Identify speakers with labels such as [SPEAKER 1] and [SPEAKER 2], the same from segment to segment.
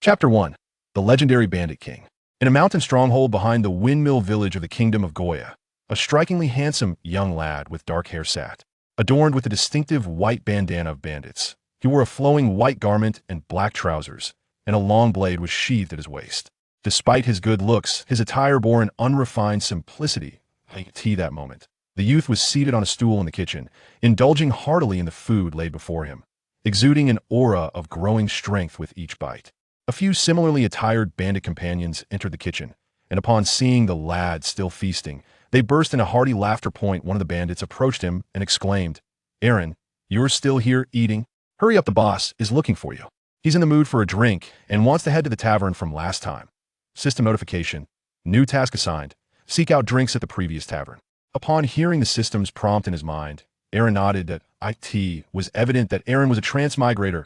[SPEAKER 1] Chapter 1. The Legendary Bandit King. In a mountain stronghold behind the windmill village of the Kingdom of Goya, a strikingly handsome young lad with dark hair sat, adorned with a distinctive white bandana of bandits. He wore a flowing white garment and black trousers, and a long blade was sheathed at his waist. Despite his good looks, his attire bore an unrefined simplicity. That moment, the youth was seated on a stool in the kitchen, indulging heartily in the food laid before him, exuding an aura of growing strength with each bite. A few similarly attired bandit companions entered the kitchen, and upon seeing the lad still feasting, they burst in a hearty laughter. One of the bandits approached him and exclaimed, "Aaron, you're still here eating? Hurry up, the boss is looking for you. He's in the mood for a drink and wants to head to the tavern from last time." System notification. New task assigned. Seek out drinks at the previous tavern. Upon hearing the system's prompt in his mind, Aaron nodded that it was evident that Aaron was a transmigrator.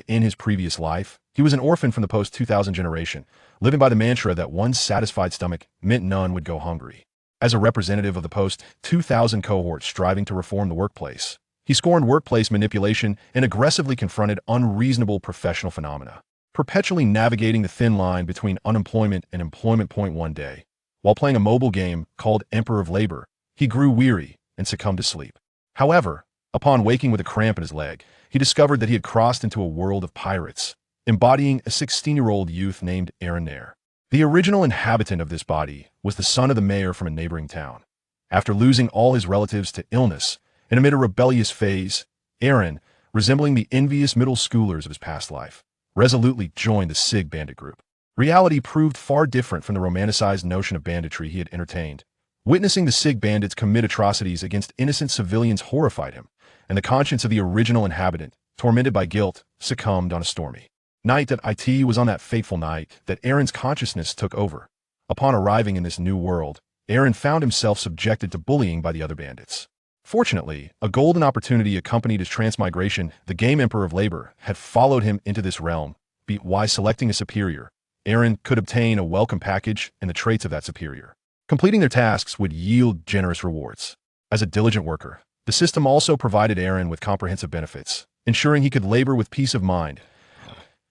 [SPEAKER 1] In his previous life, he was an orphan from the post-2000 generation, living by the mantra that one satisfied stomach meant none would go hungry. As a representative of the post-2000 cohort striving to reform the workplace, he scorned workplace manipulation and aggressively confronted unreasonable professional phenomena, perpetually navigating the thin line between unemployment and employment. One day, while playing a mobile game called Emperor of Labor, he grew weary and succumbed to sleep. However, upon waking with a cramp in his leg, he discovered that he had crossed into a world of pirates, embodying a 16-year-old youth named Aaron Nair. The original inhabitant of this body was the son of the mayor from a neighboring town. After losing all his relatives to illness and amid a rebellious phase, Aaron, resembling the envious middle schoolers of his past life, resolutely joined the SIG bandit group. Reality proved far different from the romanticized notion of banditry he had entertained. Witnessing the SIG bandits commit atrocities against innocent civilians horrified him, and the conscience of the original inhabitant, tormented by guilt, succumbed on a stormy night. It was on that fateful night that Aaron's consciousness took over. Upon arriving in this new world, Aaron found himself subjected to bullying by the other bandits. Fortunately, a golden opportunity accompanied his transmigration. The game Emperor of Labor had followed him into this realm. By selecting a superior, Aaron could obtain a welcome package and the traits of that superior. Completing their tasks would yield generous rewards. As a diligent worker, the system also provided Aaron with comprehensive benefits, ensuring he could labor with peace of mind.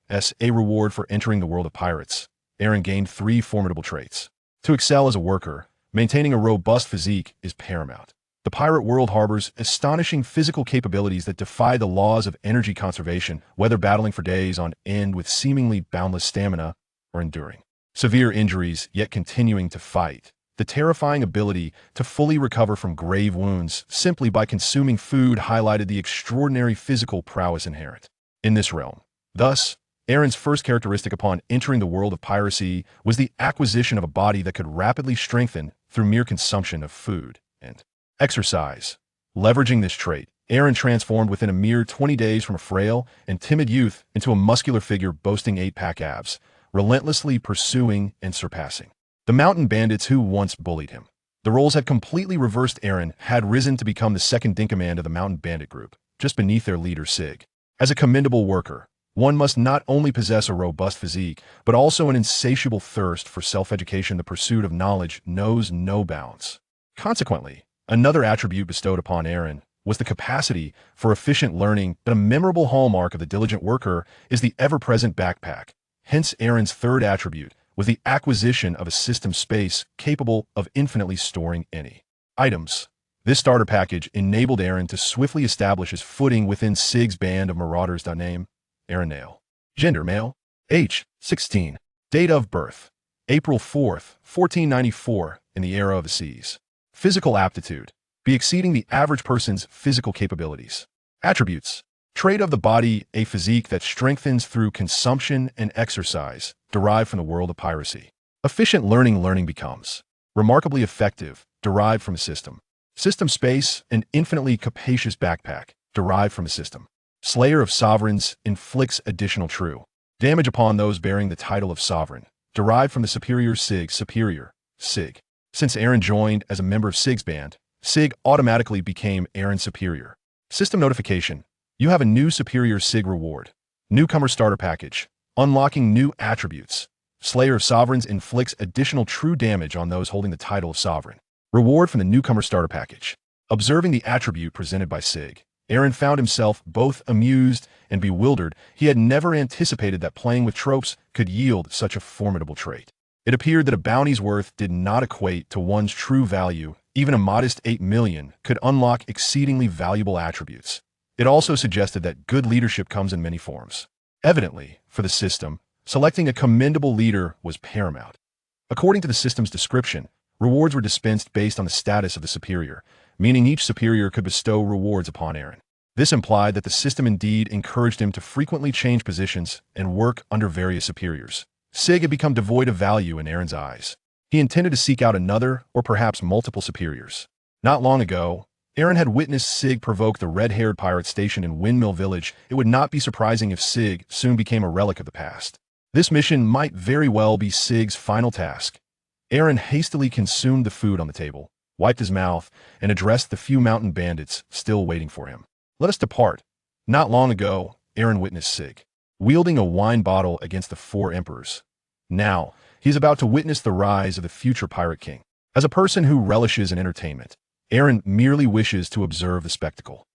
[SPEAKER 1] As a reward for entering the world of pirates, Aaron gained 3 formidable traits. To excel as a worker, maintaining a robust physique is paramount. The pirate world harbors astonishing physical capabilities that defy the laws of energy conservation, whether battling for days on end with seemingly boundless stamina or enduring severe injuries yet continuing to fight. The terrifying ability to fully recover from grave wounds simply by consuming food highlighted the extraordinary physical prowess inherent in this realm. Thus, Aaron's first characteristic upon entering the world of piracy was the acquisition of a body that could rapidly strengthen through mere consumption of food and exercise. Leveraging this trait, Aaron transformed within a mere 20 days from a frail and timid youth into a muscular figure boasting 8-pack abs, relentlessly pursuing and surpassing the mountain bandits who once bullied him. The roles had completely reversed. Aaron had risen to become the second-in-command of the mountain bandit group, just beneath their leader SIG. As a commendable worker, one must not only possess a robust physique, but also an insatiable thirst for self-education. The pursuit of knowledge knows no bounds. Consequently, another attribute bestowed upon Aaron was the capacity for efficient learning. But a memorable hallmark of the diligent worker is the ever-present backpack. Hence, Aaron's third attribute was the acquisition of a system space capable of infinitely storing any items. This starter package enabled Aaron to swiftly establish his footing within SIG's band of marauders. Name: Aaron Nail. Gender: male. Age: 16. Date of birth: April 4th, 1494, in the era of the seas. Physical aptitude: be exceeding the average person's physical capabilities. Attributes: trait of the body, a physique that strengthens through consumption and exercise, derived from the world of piracy. Efficient learning becomes remarkably effective, derived from a system. System space, an infinitely capacious backpack, derived from a system. Slayer of sovereigns, inflicts additional true damage upon those bearing the title of sovereign, derived from the superior SIG. Superior SIG. Since Aaron joined as a member of SIG's band, SIG automatically became Aaron's superior. System notification: you have a new superior SIG reward. Newcomer starter package, unlocking new attributes. Slayer of sovereigns inflicts additional true damage on those holding the title of sovereign. Reward from the newcomer starter package. Observing the attribute presented by SIG, Aaron found himself both amused and bewildered. He had never anticipated that playing with tropes could yield such a formidable trait. It appeared that a bounty's worth did not equate to one's true value. Even a modest 8 million could unlock exceedingly valuable attributes. It also suggested that good leadership comes in many forms. Evidently, for the system, selecting a commendable leader was paramount. According to the system's description, rewards were dispensed based on the status of the superior, meaning each superior could bestow rewards upon Aaron. This implied that the system indeed encouraged him to frequently change positions and work under various superiors. Sig had become devoid of value in Aaron's eyes. He intended to seek out another or perhaps multiple superiors. Not long ago, Aaron had witnessed Sig provoke the red-haired pirate stationed in Windmill Village. It would not be surprising if Sig soon became a relic of the past. This mission might very well be Sig's final task. Aaron hastily consumed the food on the table, wiped his mouth, and addressed the few mountain bandits still waiting for him. Let us depart. Not long ago, Aaron witnessed Sig wielding a wine bottle against the 4 emperors. Now, he is about to witness the rise of the future pirate king. As a person who relishes in entertainment, Aaron merely wishes to observe the spectacle.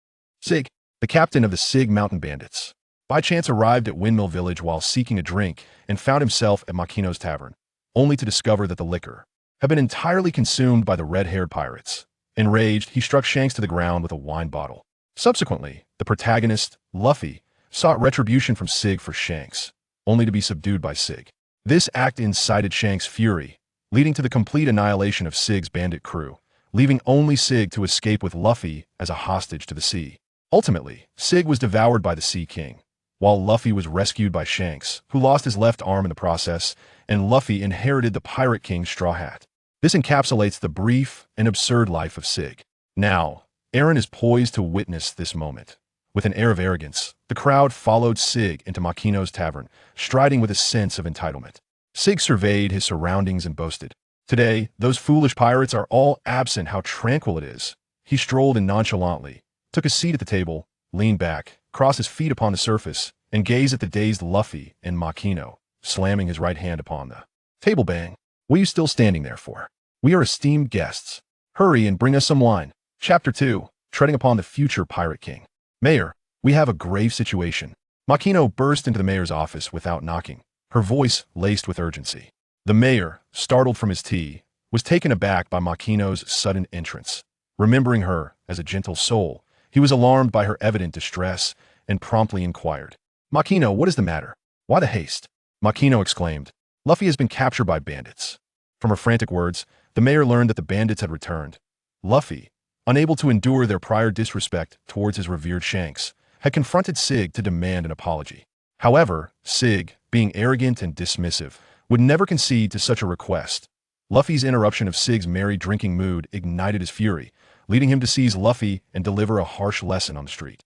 [SPEAKER 1] Sig, the captain of the Sig mountain bandits, by chance arrived at Windmill Village while seeking a drink and found himself at Makino's tavern, only to discover that the liquor had been entirely consumed by the red-haired pirates. Enraged, he struck Shanks to the ground with a wine bottle. Subsequently, the protagonist, Luffy, sought retribution from Sig for Shanks, only to be subdued by Sig. This act incited Shanks' fury, leading to the complete annihilation of Sig's bandit crew, leaving only Sig to escape with Luffy as a hostage to the sea. Ultimately, Sig was devoured by the Sea King, while Luffy was rescued by Shanks, who lost his left arm in the process, and Luffy inherited the Pirate King's straw hat. This encapsulates the brief and absurd life of Sig. Now, Aaron is poised to witness this moment. With an air of arrogance, the crowd followed Sig into Makino's tavern, striding with a sense of entitlement. Sig surveyed his surroundings and boasted, "Today, those foolish pirates are all absent. How tranquil it is." He strolled in nonchalantly, took a seat at the table, leaned back, crossed his feet upon the surface, and gazed at the dazed Luffy and Makino, slamming his right hand upon the table. Bang. "What are you still standing there for? We are esteemed guests. Hurry and bring us some wine." Chapter 2. Treading upon the future Pirate King. "Mayor, we have a grave situation." Makino burst into the mayor's office without knocking, her voice laced with urgency. The mayor, startled from his tea, was taken aback by Makino's sudden entrance. Remembering her as a gentle soul, he was alarmed by her evident distress and promptly inquired, "Makino, what is the matter? Why the haste?" Makino exclaimed, "Luffy has been captured by bandits." From her frantic words, the mayor learned that the bandits had returned. Luffy, unable to endure their prior disrespect towards his revered Shanks, had confronted Sig to demand an apology. However, Sig, being arrogant and dismissive, would never concede to such a request. Luffy's interruption of Sig's merry drinking mood ignited his fury, leading him to seize Luffy and deliver a harsh lesson on the street.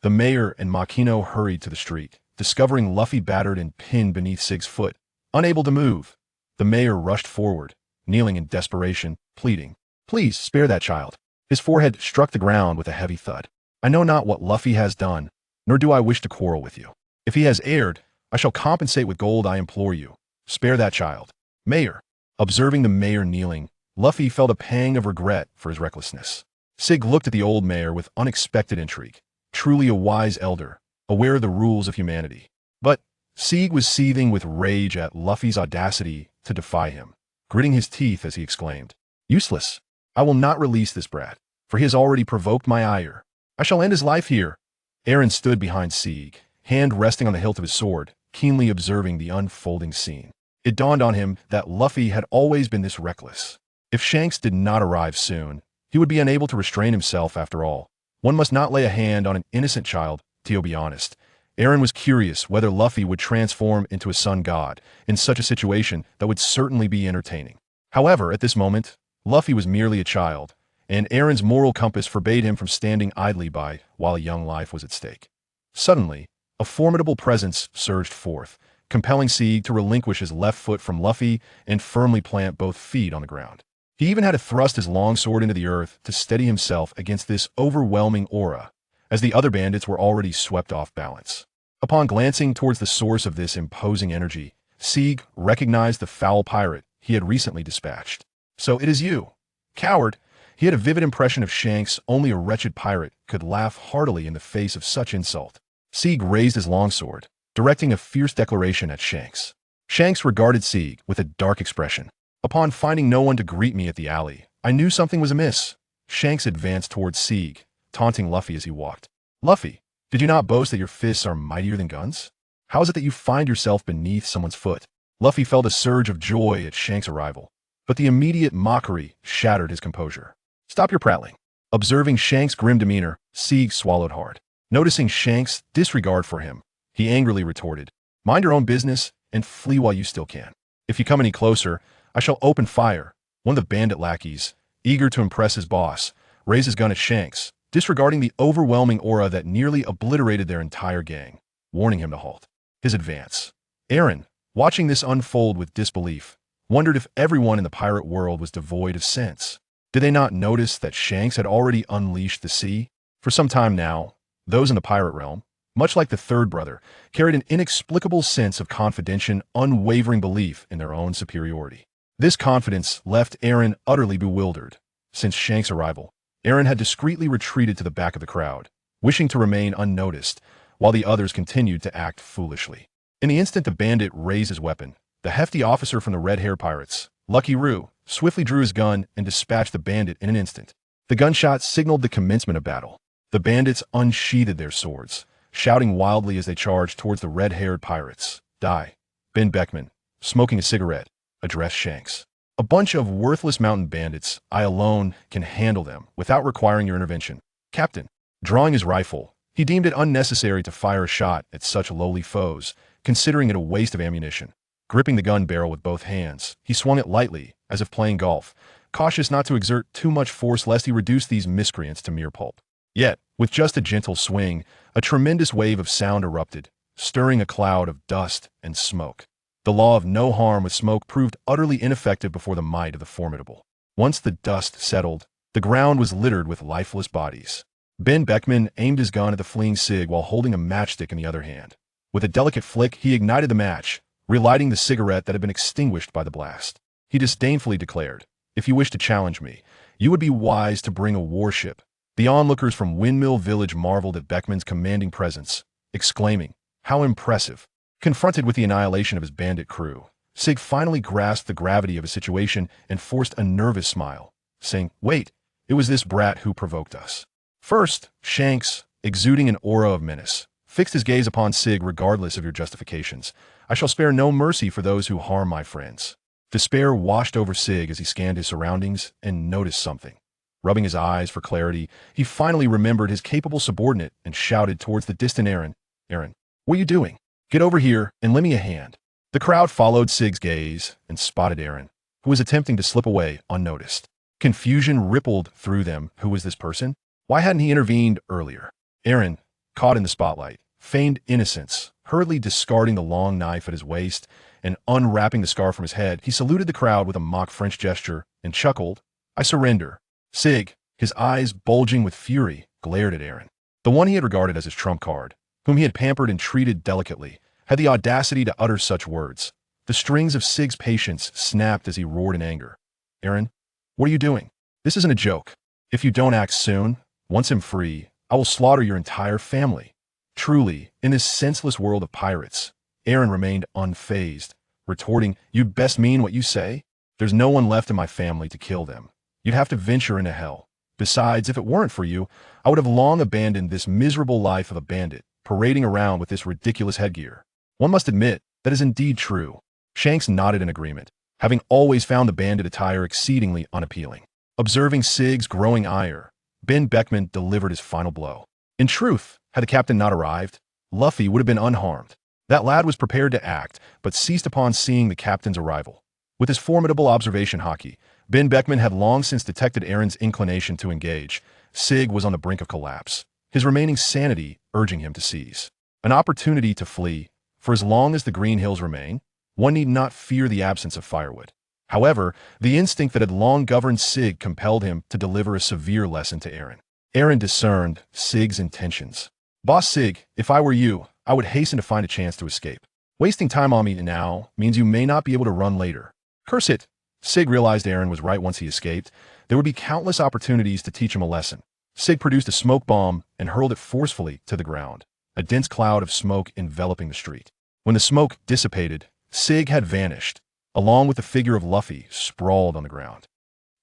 [SPEAKER 1] The mayor and Makino hurried to the street, discovering Luffy battered and pinned beneath Sig's foot. Unable to move, the mayor rushed forward, kneeling in desperation, pleading, "Please spare that child." His forehead struck the ground with a heavy thud. "I know not what Luffy has done, nor do I wish to quarrel with you. If he has erred, I shall compensate with gold. I implore you, spare that child." "Mayor." Observing the mayor kneeling, Luffy felt a pang of regret for his recklessness. Sig looked at the old mayor with unexpected intrigue. Truly a wise elder, aware of the rules of humanity. But Sig was seething with rage at Luffy's audacity to defy him, gritting his teeth as he exclaimed, "Useless! I will not release this brat, for he has already provoked my ire. I shall end his life here." Aaron stood behind Sig, hand resting on the hilt of his sword, keenly observing the unfolding scene. It dawned on him that Luffy had always been this reckless. If Shanks did not arrive soon, he would be unable to restrain himself after all. One must not lay a hand on an innocent child, to be honest. Aaron was curious whether Luffy would transform into a sun god in such a situation that would certainly be entertaining. However, at this moment, Luffy was merely a child, and Aaron's moral compass forbade him from standing idly by while a young life was at stake. Suddenly, a formidable presence surged forth, compelling Sig to relinquish his left foot from Luffy and firmly plant both feet on the ground. He even had to thrust his long sword into the earth to steady himself against this overwhelming aura, as the other bandits were already swept off balance. Upon glancing towards the source of this imposing energy, Sig recognized the foul pirate he had recently dispatched. "So it is you, coward!" He had a vivid impression of Shanks. Only a wretched pirate could laugh heartily in the face of such insult. Sieg raised his longsword, directing a fierce declaration at Shanks. Shanks regarded Sieg with a dark expression. Upon finding no one to greet me at the alley, I knew something was amiss. Shanks advanced towards Sieg, taunting Luffy as he walked. Luffy, did you not boast that your fists are mightier than guns? How is it that you find yourself beneath someone's foot? Luffy felt a surge of joy at Shanks' arrival, but the immediate mockery shattered his composure. Stop your prattling. Observing Shanks' grim demeanor, Sieg swallowed hard. Noticing Shanks' disregard for him, he angrily retorted, mind your own business and flee while you still can. If you come any closer, I shall open fire. One of the bandit lackeys, eager to impress his boss, raised his gun at Shanks, disregarding the overwhelming aura that nearly obliterated their entire gang, warning him to halt his advance. Aaron, watching this unfold with disbelief, wondered if everyone in the pirate world was devoid of sense. Did they not notice that Shanks had already unleashed the sea? For some time now, those in the pirate realm, much like the third brother, carried an inexplicable sense of confidential, unwavering belief in their own superiority. This confidence left Aaron utterly bewildered. Since Shanks' arrival, Aaron had discreetly retreated to the back of the crowd, wishing to remain unnoticed, while the others continued to act foolishly. In the instant the bandit raised his weapon, the hefty officer from the red-haired pirates, Lucky Roo, swiftly drew his gun and dispatched the bandit in an instant. The gunshot signaled the commencement of battle. The bandits unsheathed their swords, shouting wildly as they charged towards the red-haired pirates. Die. Ben Beckman, smoking a cigarette, addressed Shanks. A bunch of worthless mountain bandits. I alone can handle them without requiring your intervention. Captain. Drawing his rifle, he deemed it unnecessary to fire a shot at such lowly foes, considering it a waste of ammunition. Gripping the gun barrel with both hands, he swung it lightly, as if playing golf, cautious not to exert too much force lest he reduce these miscreants to mere pulp. Yet, with just a gentle swing, a tremendous wave of sound erupted, stirring a cloud of dust and smoke. The law of no harm with smoke proved utterly ineffective before the might of the formidable. Once the dust settled, the ground was littered with lifeless bodies. Ben Beckman aimed his gun at the fleeing Sig while holding a matchstick in the other hand. With a delicate flick, he ignited the match, relighting the cigarette that had been extinguished by the blast. He disdainfully declared, if you wish to challenge me, you would be wise to bring a warship. The onlookers from Windmill Village marveled at Beckman's commanding presence, exclaiming, how impressive. Confronted with the annihilation of his bandit crew, Sig finally grasped the gravity of his situation and forced a nervous smile, saying, wait, it was this brat who provoked us. First, Shanks, exuding an aura of menace, fixed his gaze upon Sig regardless of your justifications. I shall spare no mercy for those who harm my friends. Despair washed over Sig as he scanned his surroundings and noticed something. Rubbing his eyes for clarity, he finally remembered his capable subordinate and shouted towards the distant Aaron, Aaron, what are you doing? Get over here and lend me a hand. The crowd followed Sig's gaze and spotted Aaron, who was attempting to slip away unnoticed. Confusion rippled through them. Who was this person? Why hadn't he intervened earlier? Aaron, caught in the spotlight, feigned innocence, hurriedly discarding the long knife at his waist and unwrapping the scarf from his head. He saluted the crowd with a mock French gesture and chuckled, I surrender. Sig, his eyes bulging with fury, glared at Aaron. The one he had regarded as his trump card, whom he had pampered and treated delicately, had the audacity to utter such words. The strings of Sig's patience snapped as he roared in anger. Aaron, what are you doing? This isn't a joke. If you don't act soon, once I'm free, I will slaughter your entire family. Truly, in this senseless world of pirates, Aaron remained unfazed, retorting, you'd best mean what you say? There's no one left in my family to kill them. You'd have to venture into hell. Besides, if it weren't for you, I would have long abandoned this miserable life of a bandit, parading around with this ridiculous headgear. One must admit, that is indeed true. Shanks nodded in agreement, having always found the bandit attire exceedingly unappealing. Observing Sig's growing ire, Ben Beckman delivered his final blow. In truth, had the captain not arrived, Luffy would have been unharmed. That lad was prepared to act, but ceased upon seeing the captain's arrival. With his formidable observation hockey, Ben Beckman had long since detected Aaron's inclination to engage. Sig was on the brink of collapse, his remaining sanity urging him to seize an opportunity to flee. For as long as the green hills remain, one need not fear the absence of firewood. However, the instinct that had long governed Sig compelled him to deliver a severe lesson to Aaron. Aaron discerned Sig's intentions. Boss Sig, if I were you, I would hasten to find a chance to escape. Wasting time on me now means you may not be able to run later. Curse it, Sig realized Aaron was right once he escaped. There would be countless opportunities to teach him a lesson. Sig produced a smoke bomb and hurled it forcefully to the ground, a dense cloud of smoke enveloping the street. When the smoke dissipated, Sig had vanished, along with the figure of Luffy sprawled on the ground.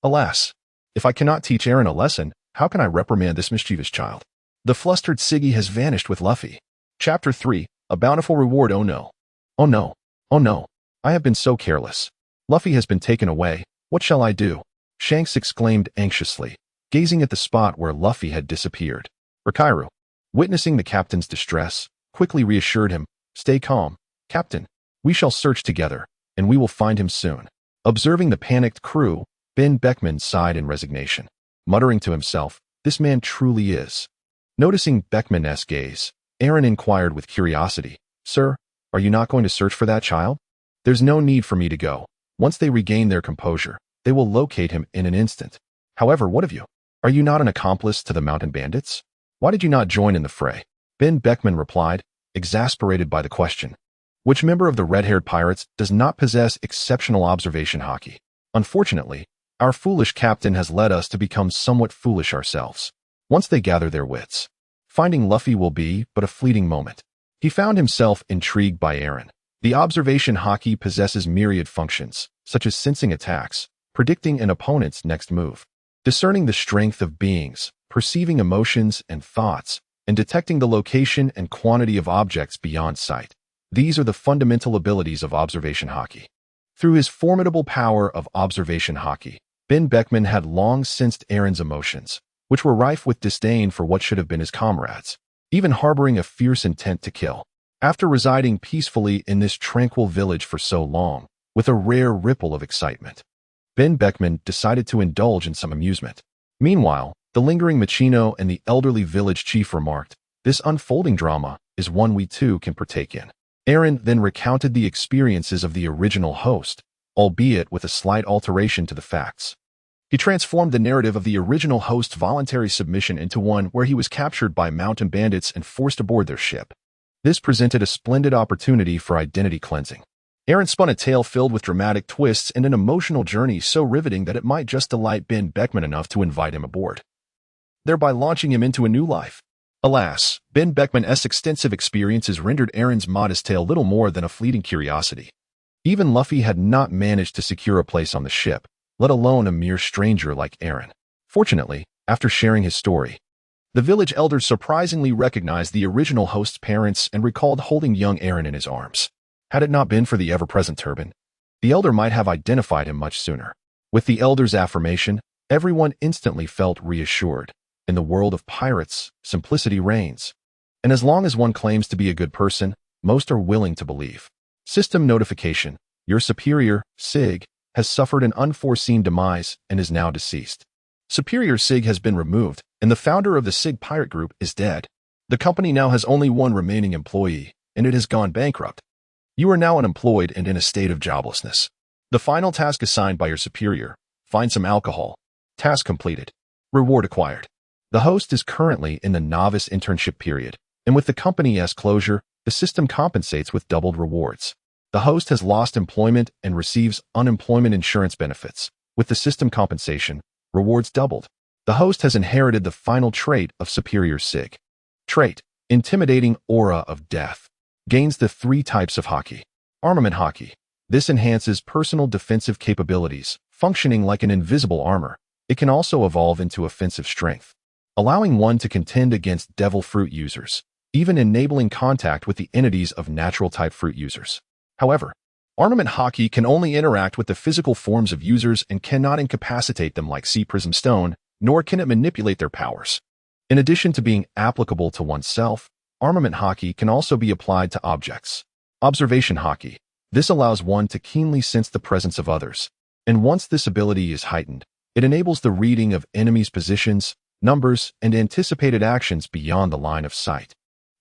[SPEAKER 1] Alas, if I cannot teach Aaron a lesson, how can I reprimand this mischievous child? The flustered Siggy has vanished with Luffy. Chapter 3, A Bountiful Reward. Oh no. Oh no. Oh no. I have been so careless. Luffy has been taken away. What shall I do? Shanks exclaimed anxiously, gazing at the spot where Luffy had disappeared. Rikiru, witnessing the captain's distress, quickly reassured him, "Stay calm, Captain. We shall search together, and we will find him soon." Observing the panicked crew, Ben Beckman sighed in resignation, muttering to himself, "This man truly is." Noticing Beckman's gaze, Aaron inquired with curiosity, "Sir, are you not going to search for that child?" "There's no need for me to go. Once they regain their composure, they will locate him in an instant. However, what of you? Are you not an accomplice to the mountain bandits? Why did you not join in the fray?" Ben Beckman replied, exasperated by the question. Which member of the red-haired pirates does not possess exceptional observation haki? Unfortunately, our foolish captain has led us to become somewhat foolish ourselves. Once they gather their wits, finding Luffy will be but a fleeting moment. He found himself intrigued by Aaron. The observation haki possesses myriad functions, such as sensing attacks, predicting an opponent's next move, discerning the strength of beings, perceiving emotions and thoughts, and detecting the location and quantity of objects beyond sight. These are the fundamental abilities of observation haki. Through his formidable power of observation haki, Ben Beckman had long sensed Aaron's emotions, which were rife with disdain for what should have been his comrades, even harboring a fierce intent to kill. After residing peacefully in this tranquil village for so long, with a rare ripple of excitement, Ben Beckman decided to indulge in some amusement. Meanwhile, the lingering Machino and the elderly village chief remarked, "This unfolding drama is one we too can partake in." Aaron then recounted the experiences of the original host, albeit with a slight alteration to the facts. He transformed the narrative of the original host's voluntary submission into one where he was captured by mountain bandits and forced aboard their ship. This presented a splendid opportunity for identity cleansing. Aaron spun a tale filled with dramatic twists and an emotional journey so riveting that it might just delight Ben Beckman enough to invite him aboard, thereby launching him into a new life. Alas, Ben Beckman's extensive experiences rendered Aaron's modest tale little more than a fleeting curiosity. Even Luffy had not managed to secure a place on the ship, let alone a mere stranger like Aaron. Fortunately, after sharing his story, the village elders surprisingly recognized the original host's parents and recalled holding young Aaron in his arms. Had it not been for the ever-present turban, the elder might have identified him much sooner. With the elder's affirmation, everyone instantly felt reassured. In the world of pirates, simplicity reigns. And as long as one claims to be a good person, most are willing to believe. System notification: your superior, Sig, has suffered an unforeseen demise and is now deceased. Superior Sig has been removed, and the founder of the Sig Pirate Group is dead. The company now has only one remaining employee, and it has gone bankrupt. You are now unemployed and in a state of joblessness. The final task assigned by your superior: find some alcohol. Task completed. Reward acquired. The host is currently in the novice internship period, and with the company's closure, the system compensates with doubled rewards. The host has lost employment and receives unemployment insurance benefits. With the system compensation, rewards doubled. The host has inherited the final trait of Superior Sig. Trait: intimidating aura of death. Gains the 3 types of haki. Armament haki. This enhances personal defensive capabilities, functioning like an invisible armor. It can also evolve into offensive strength, allowing one to contend against devil fruit users, even enabling contact with the entities of natural-type fruit users. However, armament haki can only interact with the physical forms of users and cannot incapacitate them like Sea Prism Stone, nor can it manipulate their powers. In addition to being applicable to oneself, armament haki can also be applied to objects. Observation haki. This allows one to keenly sense the presence of others, and once this ability is heightened, it enables the reading of enemies' positions, numbers, and anticipated actions beyond the line of sight.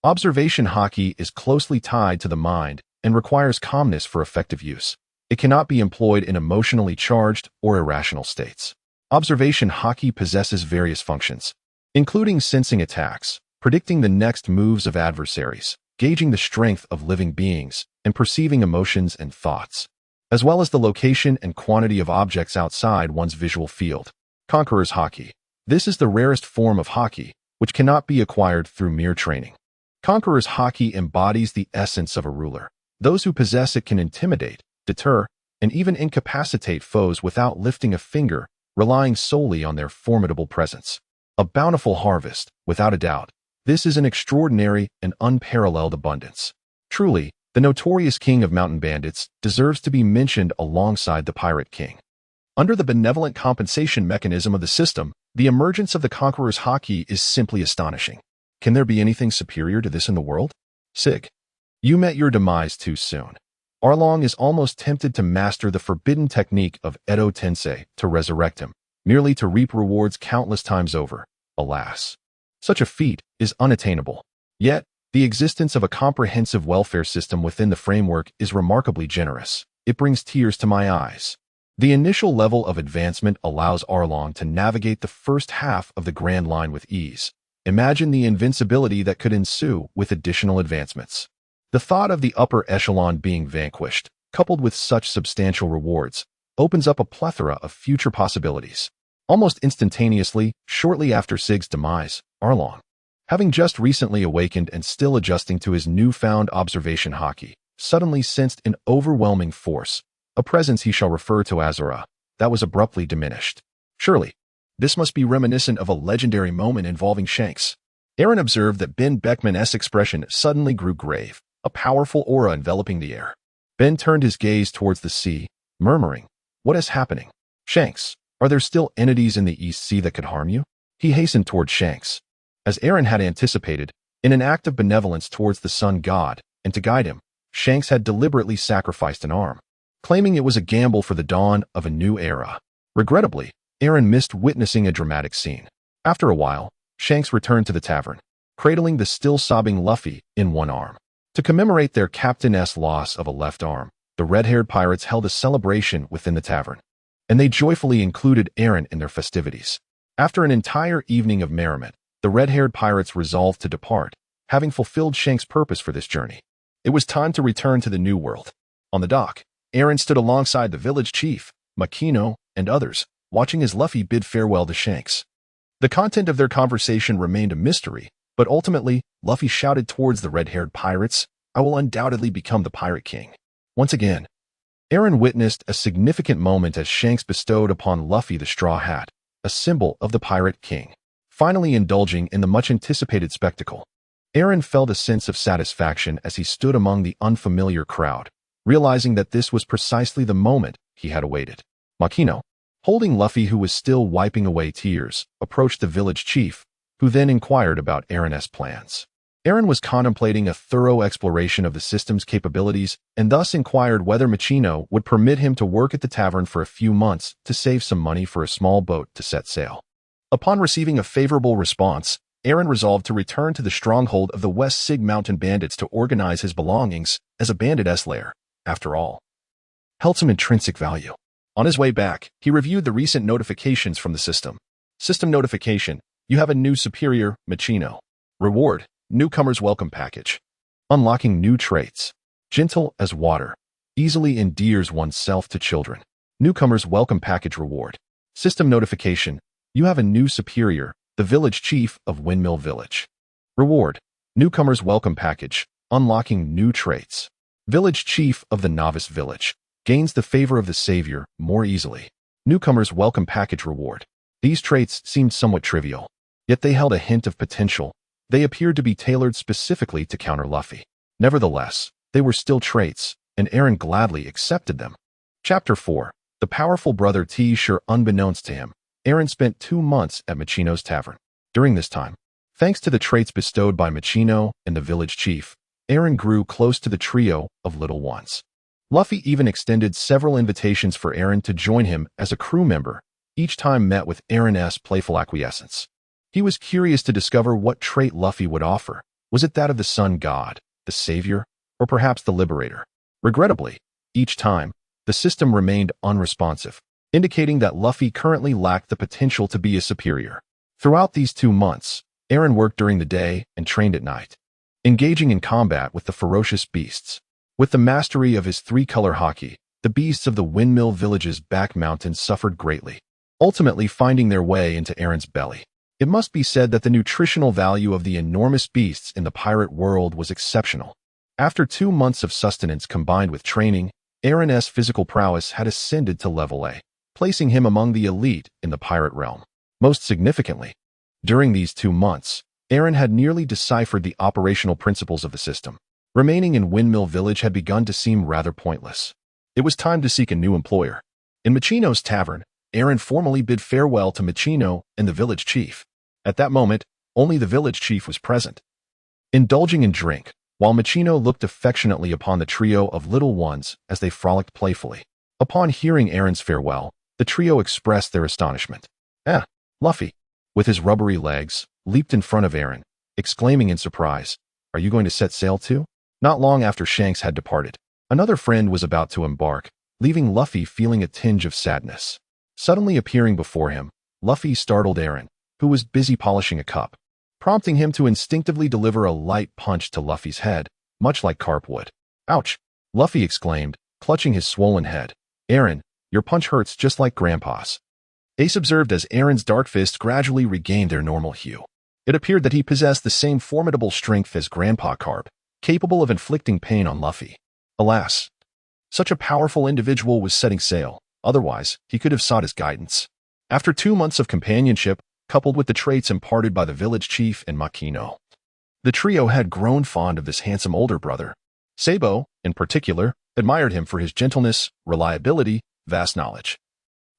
[SPEAKER 1] Observation haki is closely tied to the mind and requires calmness for effective use. It cannot be employed in emotionally charged or irrational states. Observation haki possesses various functions, including sensing attacks, predicting the next moves of adversaries, gauging the strength of living beings, and perceiving emotions and thoughts. as well as the location and quantity of objects outside one's visual field. Conqueror's Haki. This is the rarest form of Haki, which cannot be acquired through mere training. Conqueror's Haki embodies the essence of a ruler. Those who possess it can intimidate, deter, and even incapacitate foes without lifting a finger, relying solely on their formidable presence. A bountiful harvest, without a doubt. This is an extraordinary and unparalleled abundance. Truly, the notorious king of mountain bandits deserves to be mentioned alongside the pirate king. Under the benevolent compensation mechanism of the system, the emergence of the Conqueror's Haki is simply astonishing. Can there be anything superior to this in the world? Sig. You met your demise too soon. Arlong is almost tempted to master the forbidden technique of Edo Tensei to resurrect him, merely to reap rewards countless times over. Alas. Such a feat is unattainable. Yet, the existence of a comprehensive welfare system within the framework is remarkably generous. It brings tears to my eyes. The initial level of advancement allows Arlong to navigate the first half of the Grand Line with ease. Imagine the invincibility that could ensue with additional advancements. The thought of the upper echelon being vanquished, coupled with such substantial rewards, opens up a plethora of future possibilities. Almost instantaneously, shortly after Sig's demise, Arlong, having just recently awakened and still adjusting to his newfound observation Haki, suddenly sensed an overwhelming force, a presence he shall refer to as Aura, that was abruptly diminished. Surely, this must be reminiscent of a legendary moment involving Shanks. Aaron observed that Ben Beckman's expression suddenly grew grave, a powerful aura enveloping the air. Ben turned his gaze towards the sea, murmuring, "What is happening? Shanks, are there still entities in the East Sea that could harm you?" He hastened toward Shanks. As Aaron had anticipated, in an act of benevolence towards the sun god, and to guide him, Shanks had deliberately sacrificed an arm, claiming it was a gamble for the dawn of a new era. Regrettably, Aaron missed witnessing a dramatic scene. After a while, Shanks returned to the tavern, cradling the still sobbing Luffy in one arm. To commemorate their captain's loss of a left arm, the red-haired pirates held a celebration within the tavern, and they joyfully included Aaron in their festivities. After an entire evening of merriment, the red-haired pirates resolved to depart, having fulfilled Shanks' purpose for this journey. It was time to return to the New World. On the dock, Aaron stood alongside the village chief, Makino, and others, watching as Luffy bid farewell to Shanks. The content of their conversation remained a mystery, but ultimately, Luffy shouted towards the red-haired pirates, "I will undoubtedly become the Pirate King." Once again, Aaron witnessed a significant moment as Shanks bestowed upon Luffy the straw hat, a symbol of the Pirate King. Finally indulging in the much-anticipated spectacle, Aaron felt a sense of satisfaction as he stood among the unfamiliar crowd, realizing that this was precisely the moment he had awaited. Makino, holding Luffy who was still wiping away tears, approached the village chief, who then inquired about Aaron's plans. Aaron was contemplating a thorough exploration of the system's capabilities and thus inquired whether Makino would permit him to work at the tavern for a few months to save some money for a small boat to set sail. Upon receiving a favorable response, Aaron resolved to return to the stronghold of the West Sig Mountain Bandits to organize his belongings as a bandit lair. After all, held some intrinsic value. On his way back, he reviewed the recent notifications from the system. System notification: you have a new superior, Makino. Reward: newcomer's welcome package. Unlocking new traits. Gentle as water. Easily endears oneself to children. Newcomer's welcome package reward. System notification: you have a new superior, the village chief of Windmill Village. Reward: newcomer's welcome package. Unlocking new traits. Village chief of the novice village. Gains the favor of the savior more easily. Newcomer's welcome package reward. These traits seemed somewhat trivial, yet they held a hint of potential. They appeared to be tailored specifically to counter Luffy. Nevertheless, they were still traits, and Aaron gladly accepted them. Chapter 4. The powerful brother T. Sure unbeknownst to him, Aaron spent 2 months at Machino's tavern. During this time, thanks to the traits bestowed by Machino and the village chief, Aaron grew close to the trio of little ones. Luffy even extended several invitations for Aaron to join him as a crew member, each time met with Aaron's playful acquiescence. He was curious to discover what trait Luffy would offer. Was it that of the sun god, the savior, or perhaps the liberator? Regrettably, each time, the system remained unresponsive, indicating that Luffy currently lacked the potential to be a superior. Throughout these 2 months, Aaron worked during the day and trained at night, engaging in combat with the ferocious beasts. With the mastery of his 3-color Haki, the beasts of the windmill village's back mountains suffered greatly, ultimately finding their way into Aaron's belly. It must be said that the nutritional value of the enormous beasts in the pirate world was exceptional. After 2 months of sustenance combined with training, Aaron's physical prowess had ascended to level A, placing him among the elite in the pirate realm. Most significantly, during these 2 months, Aaron had nearly deciphered the operational principles of the system. Remaining in Windmill Village had begun to seem rather pointless. It was time to seek a new employer. In Machino's tavern, Aaron formally bid farewell to Machino and the village chief. At that moment, only the village chief was present, indulging in drink, while Machino looked affectionately upon the trio of little ones as they frolicked playfully. Upon hearing Aaron's farewell, the trio expressed their astonishment. Luffy, with his rubbery legs, leaped in front of Aaron, exclaiming in surprise, "Are you going to set sail too?" Not long after Shanks had departed, another friend was about to embark, leaving Luffy feeling a tinge of sadness. Suddenly appearing before him, Luffy startled Aaron, who was busy polishing a cup, prompting him to instinctively deliver a light punch to Luffy's head, much like carp would. "Ouch!" Luffy exclaimed, clutching his swollen head. "Aaron, your punch hurts just like Grandpa's." Ace observed as Aaron's dark fists gradually regained their normal hue. It appeared that he possessed the same formidable strength as Grandpa Carp, capable of inflicting pain on Luffy. Alas, such a powerful individual was setting sail, otherwise he could have sought his guidance. After 2 months of companionship, coupled with the traits imparted by the village chief and Makino, the trio had grown fond of this handsome older brother. Sabo, in particular, admired him for his gentleness, reliability, vast knowledge,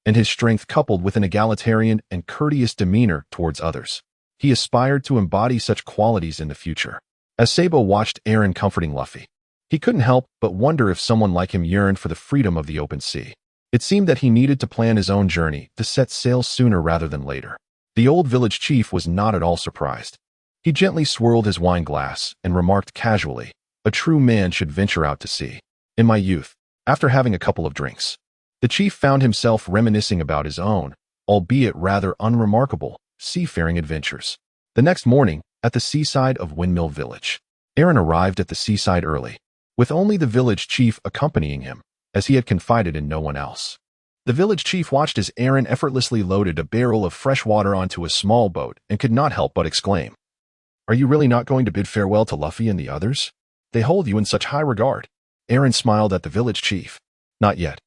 [SPEAKER 1] and his strength coupled with an egalitarian and courteous demeanor towards others. He aspired to embody such qualities in the future. As Sabo watched Aaron comforting Luffy, he couldn't help but wonder if someone like him yearned for the freedom of the open sea. It seemed that he needed to plan his own journey to set sail sooner rather than later. The old village chief was not at all surprised. He gently swirled his wine glass and remarked casually, "A true man should venture out to sea." In my youth, after having a couple of drinks, the chief found himself reminiscing about his own, albeit rather unremarkable, seafaring adventures. The next morning, at the seaside of Windmill Village, Aaron arrived at the seaside early, with only the village chief accompanying him, as he had confided in no one else. The village chief watched as Aaron effortlessly loaded a barrel of fresh water onto a small boat and could not help but exclaim, "Are you really not going to bid farewell to Luffy and the others? They hold you in such high regard." Aaron smiled at the village chief. "Not yet.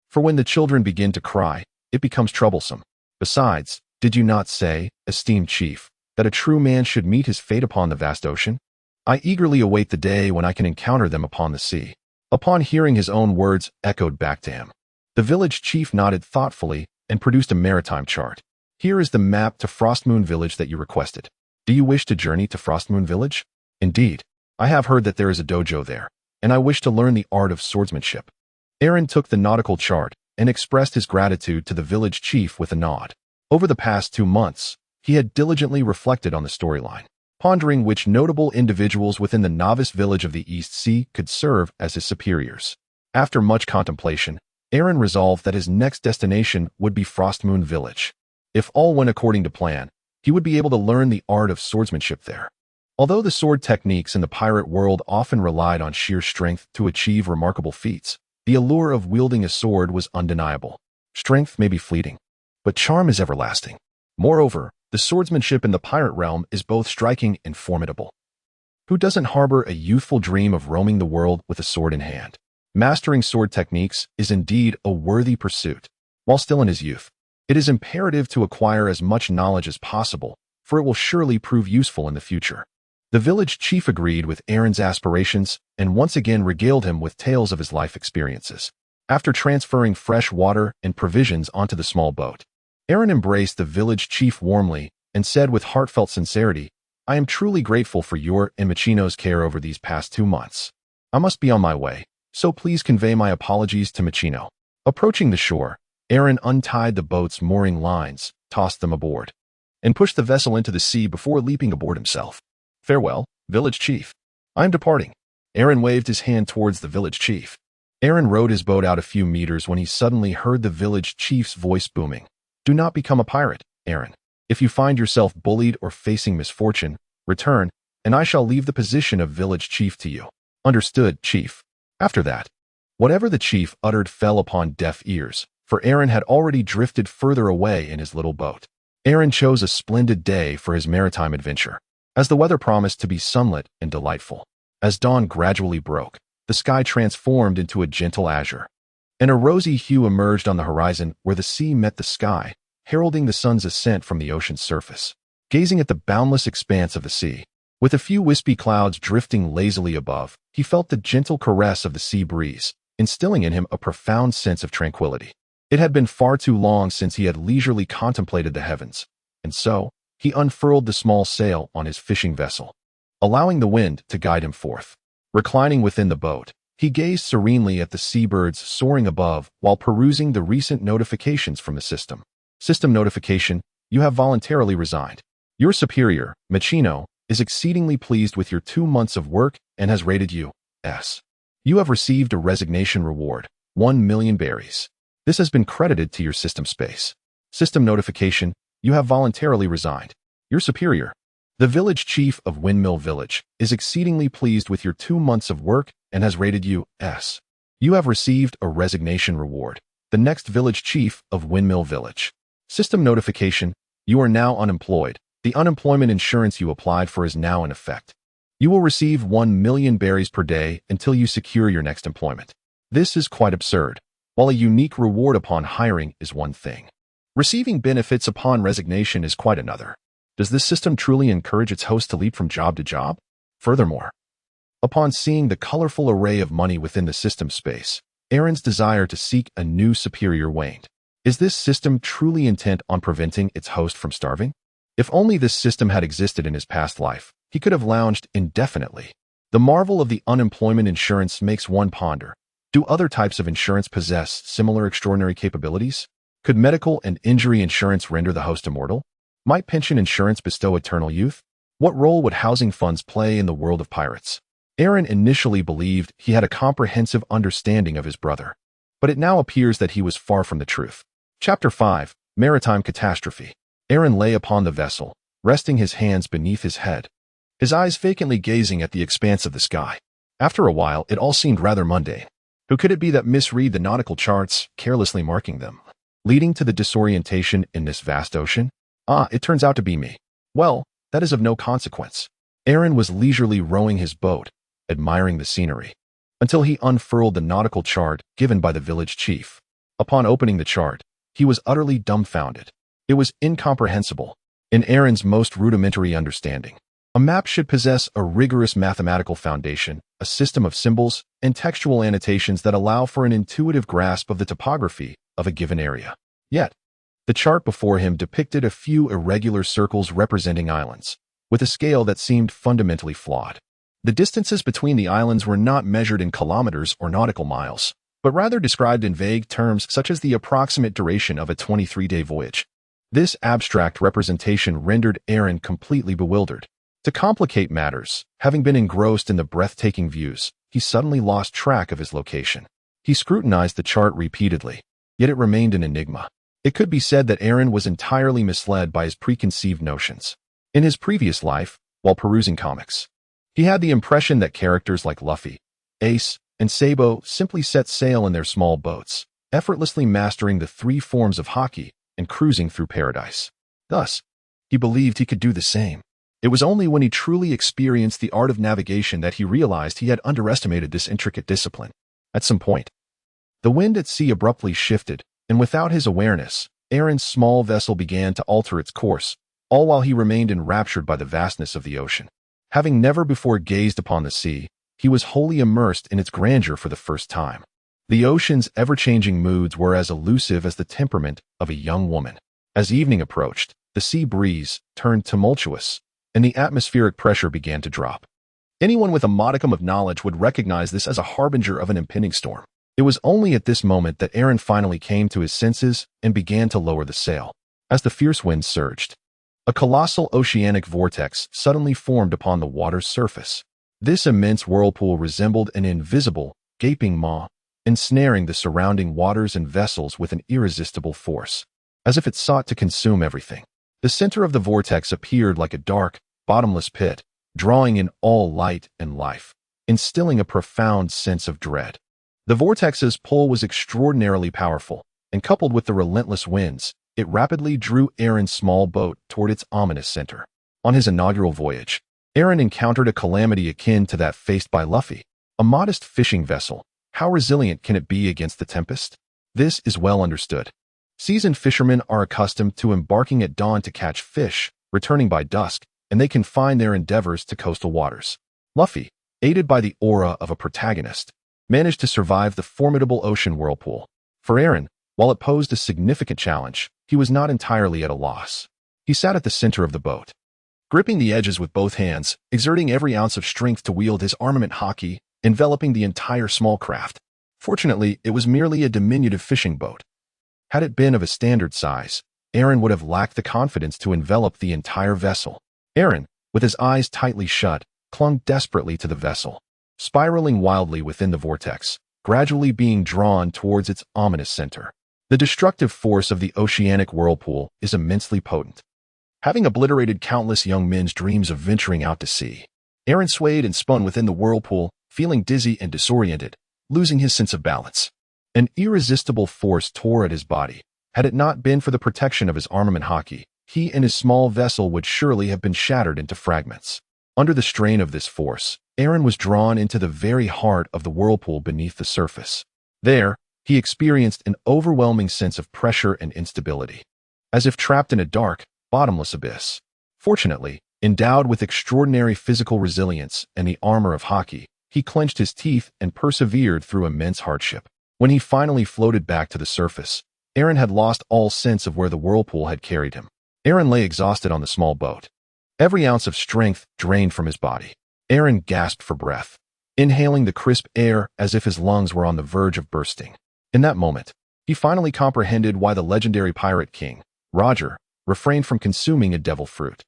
[SPEAKER 1] For when the children begin to cry, it becomes troublesome. Besides, did you not say, esteemed chief, that a true man should meet his fate upon the vast ocean? I eagerly await the day when I can encounter them upon the sea." Upon hearing his own words echoed back to him, the village chief nodded thoughtfully and produced a maritime chart. "Here is the map to Frostmoon Village that you requested. Do you wish to journey to Frostmoon Village?" "Indeed. I have heard that there is a dojo there, and I wish to learn the art of swordsmanship." Aaron took the nautical chart and expressed his gratitude to the village chief with a nod. Over the past 2 months, he had diligently reflected on the storyline, pondering which notable individuals within the novice village of the East Sea could serve as his superiors. After much contemplation, Aaron resolved that his next destination would be Frostmoon Village. If all went according to plan, he would be able to learn the art of swordsmanship there. Although the sword techniques in the pirate world often relied on sheer strength to achieve remarkable feats, the allure of wielding a sword was undeniable. Strength may be fleeting, but charm is everlasting. Moreover, the swordsmanship in the pirate realm is both striking and formidable. Who doesn't harbor a youthful dream of roaming the world with a sword in hand? Mastering sword techniques is indeed a worthy pursuit. While still in his youth, it is imperative to acquire as much knowledge as possible, for it will surely prove useful in the future. The village chief agreed with Aaron's aspirations and once again regaled him with tales of his life experiences. After transferring fresh water and provisions onto the small boat, Aaron embraced the village chief warmly and said with heartfelt sincerity, "I am truly grateful for your and Machino's care over these past 2 months. I must be on my way, so please convey my apologies to Machino." Approaching the shore, Aaron untied the boat's mooring lines, tossed them aboard, and pushed the vessel into the sea before leaping aboard himself. "Farewell, village chief. I am departing." Aaron waved his hand towards the village chief. Aaron rowed his boat out a few meters when he suddenly heard the village chief's voice booming. "Do not become a pirate, Aaron. If you find yourself bullied or facing misfortune, return, and I shall leave the position of village chief to you." "Understood, chief." After that, Whatever the chief uttered fell upon deaf ears, for Aaron had already drifted further away in his little boat. Aaron chose a splendid day for his maritime adventure, as the weather promised to be sunlit and delightful. As dawn gradually broke, the sky transformed into a gentle azure, and a rosy hue emerged on the horizon where the sea met the sky, heralding the sun's ascent from the ocean's surface. Gazing at the boundless expanse of the sea, with a few wispy clouds drifting lazily above, he felt the gentle caress of the sea breeze, instilling in him a profound sense of tranquility. It had been far too long since he had leisurely contemplated the heavens, and so he unfurled the small sail on his fishing vessel, allowing the wind to guide him forth. Reclining within the boat, he gazed serenely at the seabirds soaring above while perusing the recent notifications from the system. System notification: you have voluntarily resigned. Your superior, Machino, is exceedingly pleased with your 2 months of work and has rated you S. You have received a resignation reward, 1 million berries. This has been credited to your system space. System notification: you have voluntarily resigned. Your superior, the village chief of Windmill Village, is exceedingly pleased with your 2 months of work and has rated you S. You have received a resignation reward. The next village chief of Windmill Village. System notification: you are now unemployed. The unemployment insurance you applied for is now in effect. You will receive 1 million berries per day until you secure your next employment. This is quite absurd. While a unique reward upon hiring is one thing, receiving benefits upon resignation is quite another. Does this system truly encourage its host to leap from job to job? Furthermore, upon seeing the colorful array of money within the system space, Aaron's desire to seek a new superior waned. Is this system truly intent on preventing its host from starving? If only this system had existed in his past life, he could have lounged indefinitely. The marvel of the unemployment insurance makes one ponder. Do other types of insurance possess similar extraordinary capabilities? Could medical and injury insurance render the host immortal? Might pension insurance bestow eternal youth? What role would housing funds play in the world of pirates? Aaron initially believed he had a comprehensive understanding of his brother, but it now appears that he was far from the truth. Chapter 5: Maritime Catastrophe. Aaron lay upon the vessel, resting his hands beneath his head, his eyes vacantly gazing at the expanse of the sky. After a while, it all seemed rather mundane. Who could it be that misread the nautical charts, carelessly marking them, leading to the disorientation in this vast ocean? It turns out to be me. Well, that is of no consequence. Aaron was leisurely rowing his boat, admiring the scenery, until he unfurled the nautical chart given by the village chief. Upon opening the chart, he was utterly dumbfounded. It was incomprehensible. In Aaron's most rudimentary understanding, a map should possess a rigorous mathematical foundation, a system of symbols, and textual annotations that allow for an intuitive grasp of the topography of a given area. Yet, the chart before him depicted a few irregular circles representing islands, with a scale that seemed fundamentally flawed. The distances between the islands were not measured in kilometers or nautical miles, but rather described in vague terms such as the approximate duration of a 23-day voyage. This abstract representation rendered Aaron completely bewildered. To complicate matters, having been engrossed in the breathtaking views, he suddenly lost track of his location. He scrutinized the chart repeatedly, yet it remained an enigma. It could be said that Aaron was entirely misled by his preconceived notions. In his previous life, while perusing comics, he had the impression that characters like Luffy, Ace, and Sabo simply set sail in their small boats, effortlessly mastering the 3 forms of hockey and cruising through paradise. Thus, he believed he could do the same. It was only when he truly experienced the art of navigation that he realized he had underestimated this intricate discipline. At some point, the wind at sea abruptly shifted, and without his awareness, Aaron's small vessel began to alter its course, all while he remained enraptured by the vastness of the ocean. Having never before gazed upon the sea, he was wholly immersed in its grandeur for the first time. The ocean's ever-changing moods were as elusive as the temperament of a young woman. As evening approached, the sea breeze turned tumultuous, and the atmospheric pressure began to drop. Anyone with a modicum of knowledge would recognize this as a harbinger of an impending storm. It was only at this moment that Aaron finally came to his senses and began to lower the sail. As the fierce wind surged, a colossal oceanic vortex suddenly formed upon the water's surface. This immense whirlpool resembled an invisible, gaping maw, ensnaring the surrounding waters and vessels with an irresistible force, as if it sought to consume everything. The center of the vortex appeared like a dark, bottomless pit, drawing in all light and life, instilling a profound sense of dread. The vortex's pull was extraordinarily powerful, and coupled with the relentless winds, it rapidly drew Aaron's small boat toward its ominous center. On his inaugural voyage, Aaron encountered a calamity akin to that faced by Luffy, a modest fishing vessel. How resilient can it be against the tempest? This is well understood. Seasoned fishermen are accustomed to embarking at dawn to catch fish, returning by dusk, and they confine their endeavors to coastal waters. Luffy, aided by the aura of a protagonist, managed to survive the formidable ocean whirlpool. For Aaron, while it posed a significant challenge, he was not entirely at a loss. He sat at the center of the boat, gripping the edges with both hands, exerting every ounce of strength to wield his armament haki, enveloping the entire small craft. Fortunately, it was merely a diminutive fishing boat. Had it been of a standard size, Aaron would have lacked the confidence to envelop the entire vessel. Aaron, with his eyes tightly shut, clung desperately to the vessel, spiraling wildly within the vortex, gradually being drawn towards its ominous center. The destructive force of the oceanic whirlpool is immensely potent, having obliterated countless young men's dreams of venturing out to sea. Aaron swayed and spun within the whirlpool, feeling dizzy and disoriented, losing his sense of balance. An irresistible force tore at his body. Had it not been for the protection of his armament haki, he and his small vessel would surely have been shattered into fragments. Under the strain of this force, Aaron was drawn into the very heart of the whirlpool beneath the surface. There, he experienced an overwhelming sense of pressure and instability, as if trapped in a dark, bottomless abyss. Fortunately, endowed with extraordinary physical resilience and the armor of haki, he clenched his teeth and persevered through immense hardship. When he finally floated back to the surface, Aaron had lost all sense of where the whirlpool had carried him. Aaron lay exhausted on the small boat, every ounce of strength drained from his body. Aaron gasped for breath, inhaling the crisp air as if his lungs were on the verge of bursting. In that moment, he finally comprehended why the legendary pirate king, Roger, refrained from consuming a devil fruit.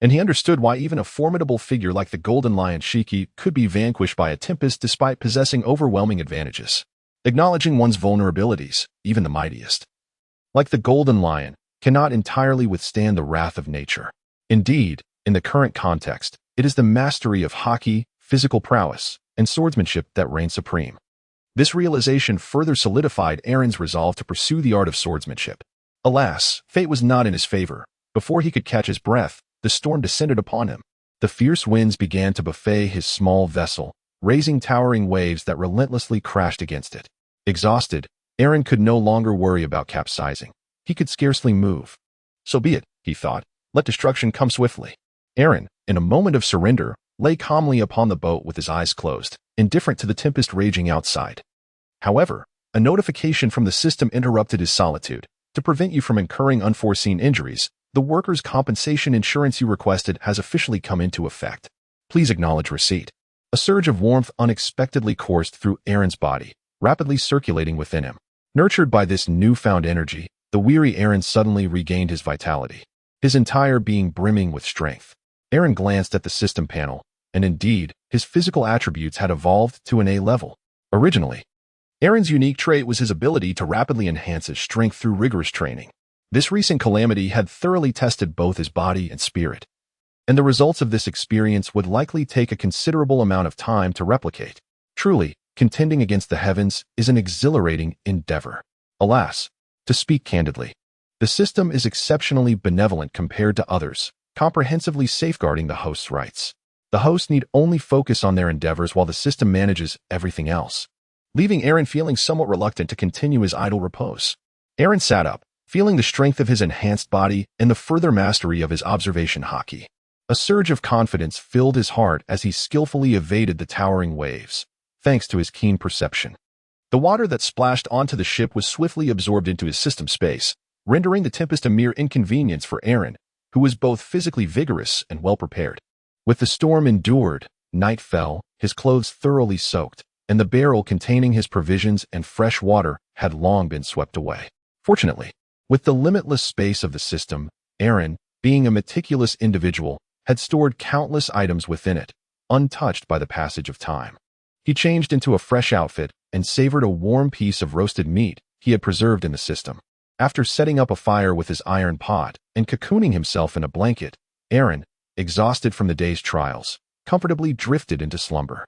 [SPEAKER 1] And he understood why even a formidable figure like the Golden Lion Shiki could be vanquished by a tempest despite possessing overwhelming advantages. Acknowledging one's vulnerabilities, even the mightiest, like the Golden Lion, cannot entirely withstand the wrath of nature. Indeed, in the current context, it is the mastery of haki, physical prowess, and swordsmanship that reign supreme. This realization further solidified Aaron's resolve to pursue the art of swordsmanship. Alas, fate was not in his favor. Before he could catch his breath, the storm descended upon him. The fierce winds began to buffet his small vessel, raising towering waves that relentlessly crashed against it. Exhausted, Aaron could no longer worry about capsizing. He could scarcely move. So be it, he thought. Let destruction come swiftly. Aaron, in a moment of surrender, lay calmly upon the boat with his eyes closed, indifferent to the tempest raging outside. However, a notification from the system interrupted his solitude. To prevent you from incurring unforeseen injuries, the workers' compensation insurance you requested has officially come into effect. Please acknowledge receipt. A surge of warmth unexpectedly coursed through Aaron's body, rapidly circulating within him. Nurtured by this newfound energy, the weary Aaron suddenly regained his vitality, his entire being brimming with strength. Aaron glanced at the system panel, and indeed, his physical attributes had evolved to an A level. Originally, Aaron's unique trait was his ability to rapidly enhance his strength through rigorous training. This recent calamity had thoroughly tested both his body and spirit, and the results of this experience would likely take a considerable amount of time to replicate. Truly, contending against the heavens is an exhilarating endeavor. Alas, to speak candidly, the system is exceptionally benevolent compared to others, comprehensively safeguarding the host's rights. The host need only focus on their endeavors while the system manages everything else, leaving Aaron feeling somewhat reluctant to continue his idle repose. Aaron sat up, feeling the strength of his enhanced body and the further mastery of his observation haki. A surge of confidence filled his heart as he skillfully evaded the towering waves, thanks to his keen perception. The water that splashed onto the ship was swiftly absorbed into his system space, rendering the tempest a mere inconvenience for Aaron, who was both physically vigorous and well-prepared. With the storm endured, night fell, his clothes thoroughly soaked, and the barrel containing his provisions and fresh water had long been swept away. Fortunately, with the limitless space of the system, Aaron, being a meticulous individual, had stored countless items within it, untouched by the passage of time. He changed into a fresh outfit and savored a warm piece of roasted meat he had preserved in the system. After setting up a fire with his iron pot and cocooning himself in a blanket, Aaron, exhausted from the day's trials, comfortably drifted into slumber.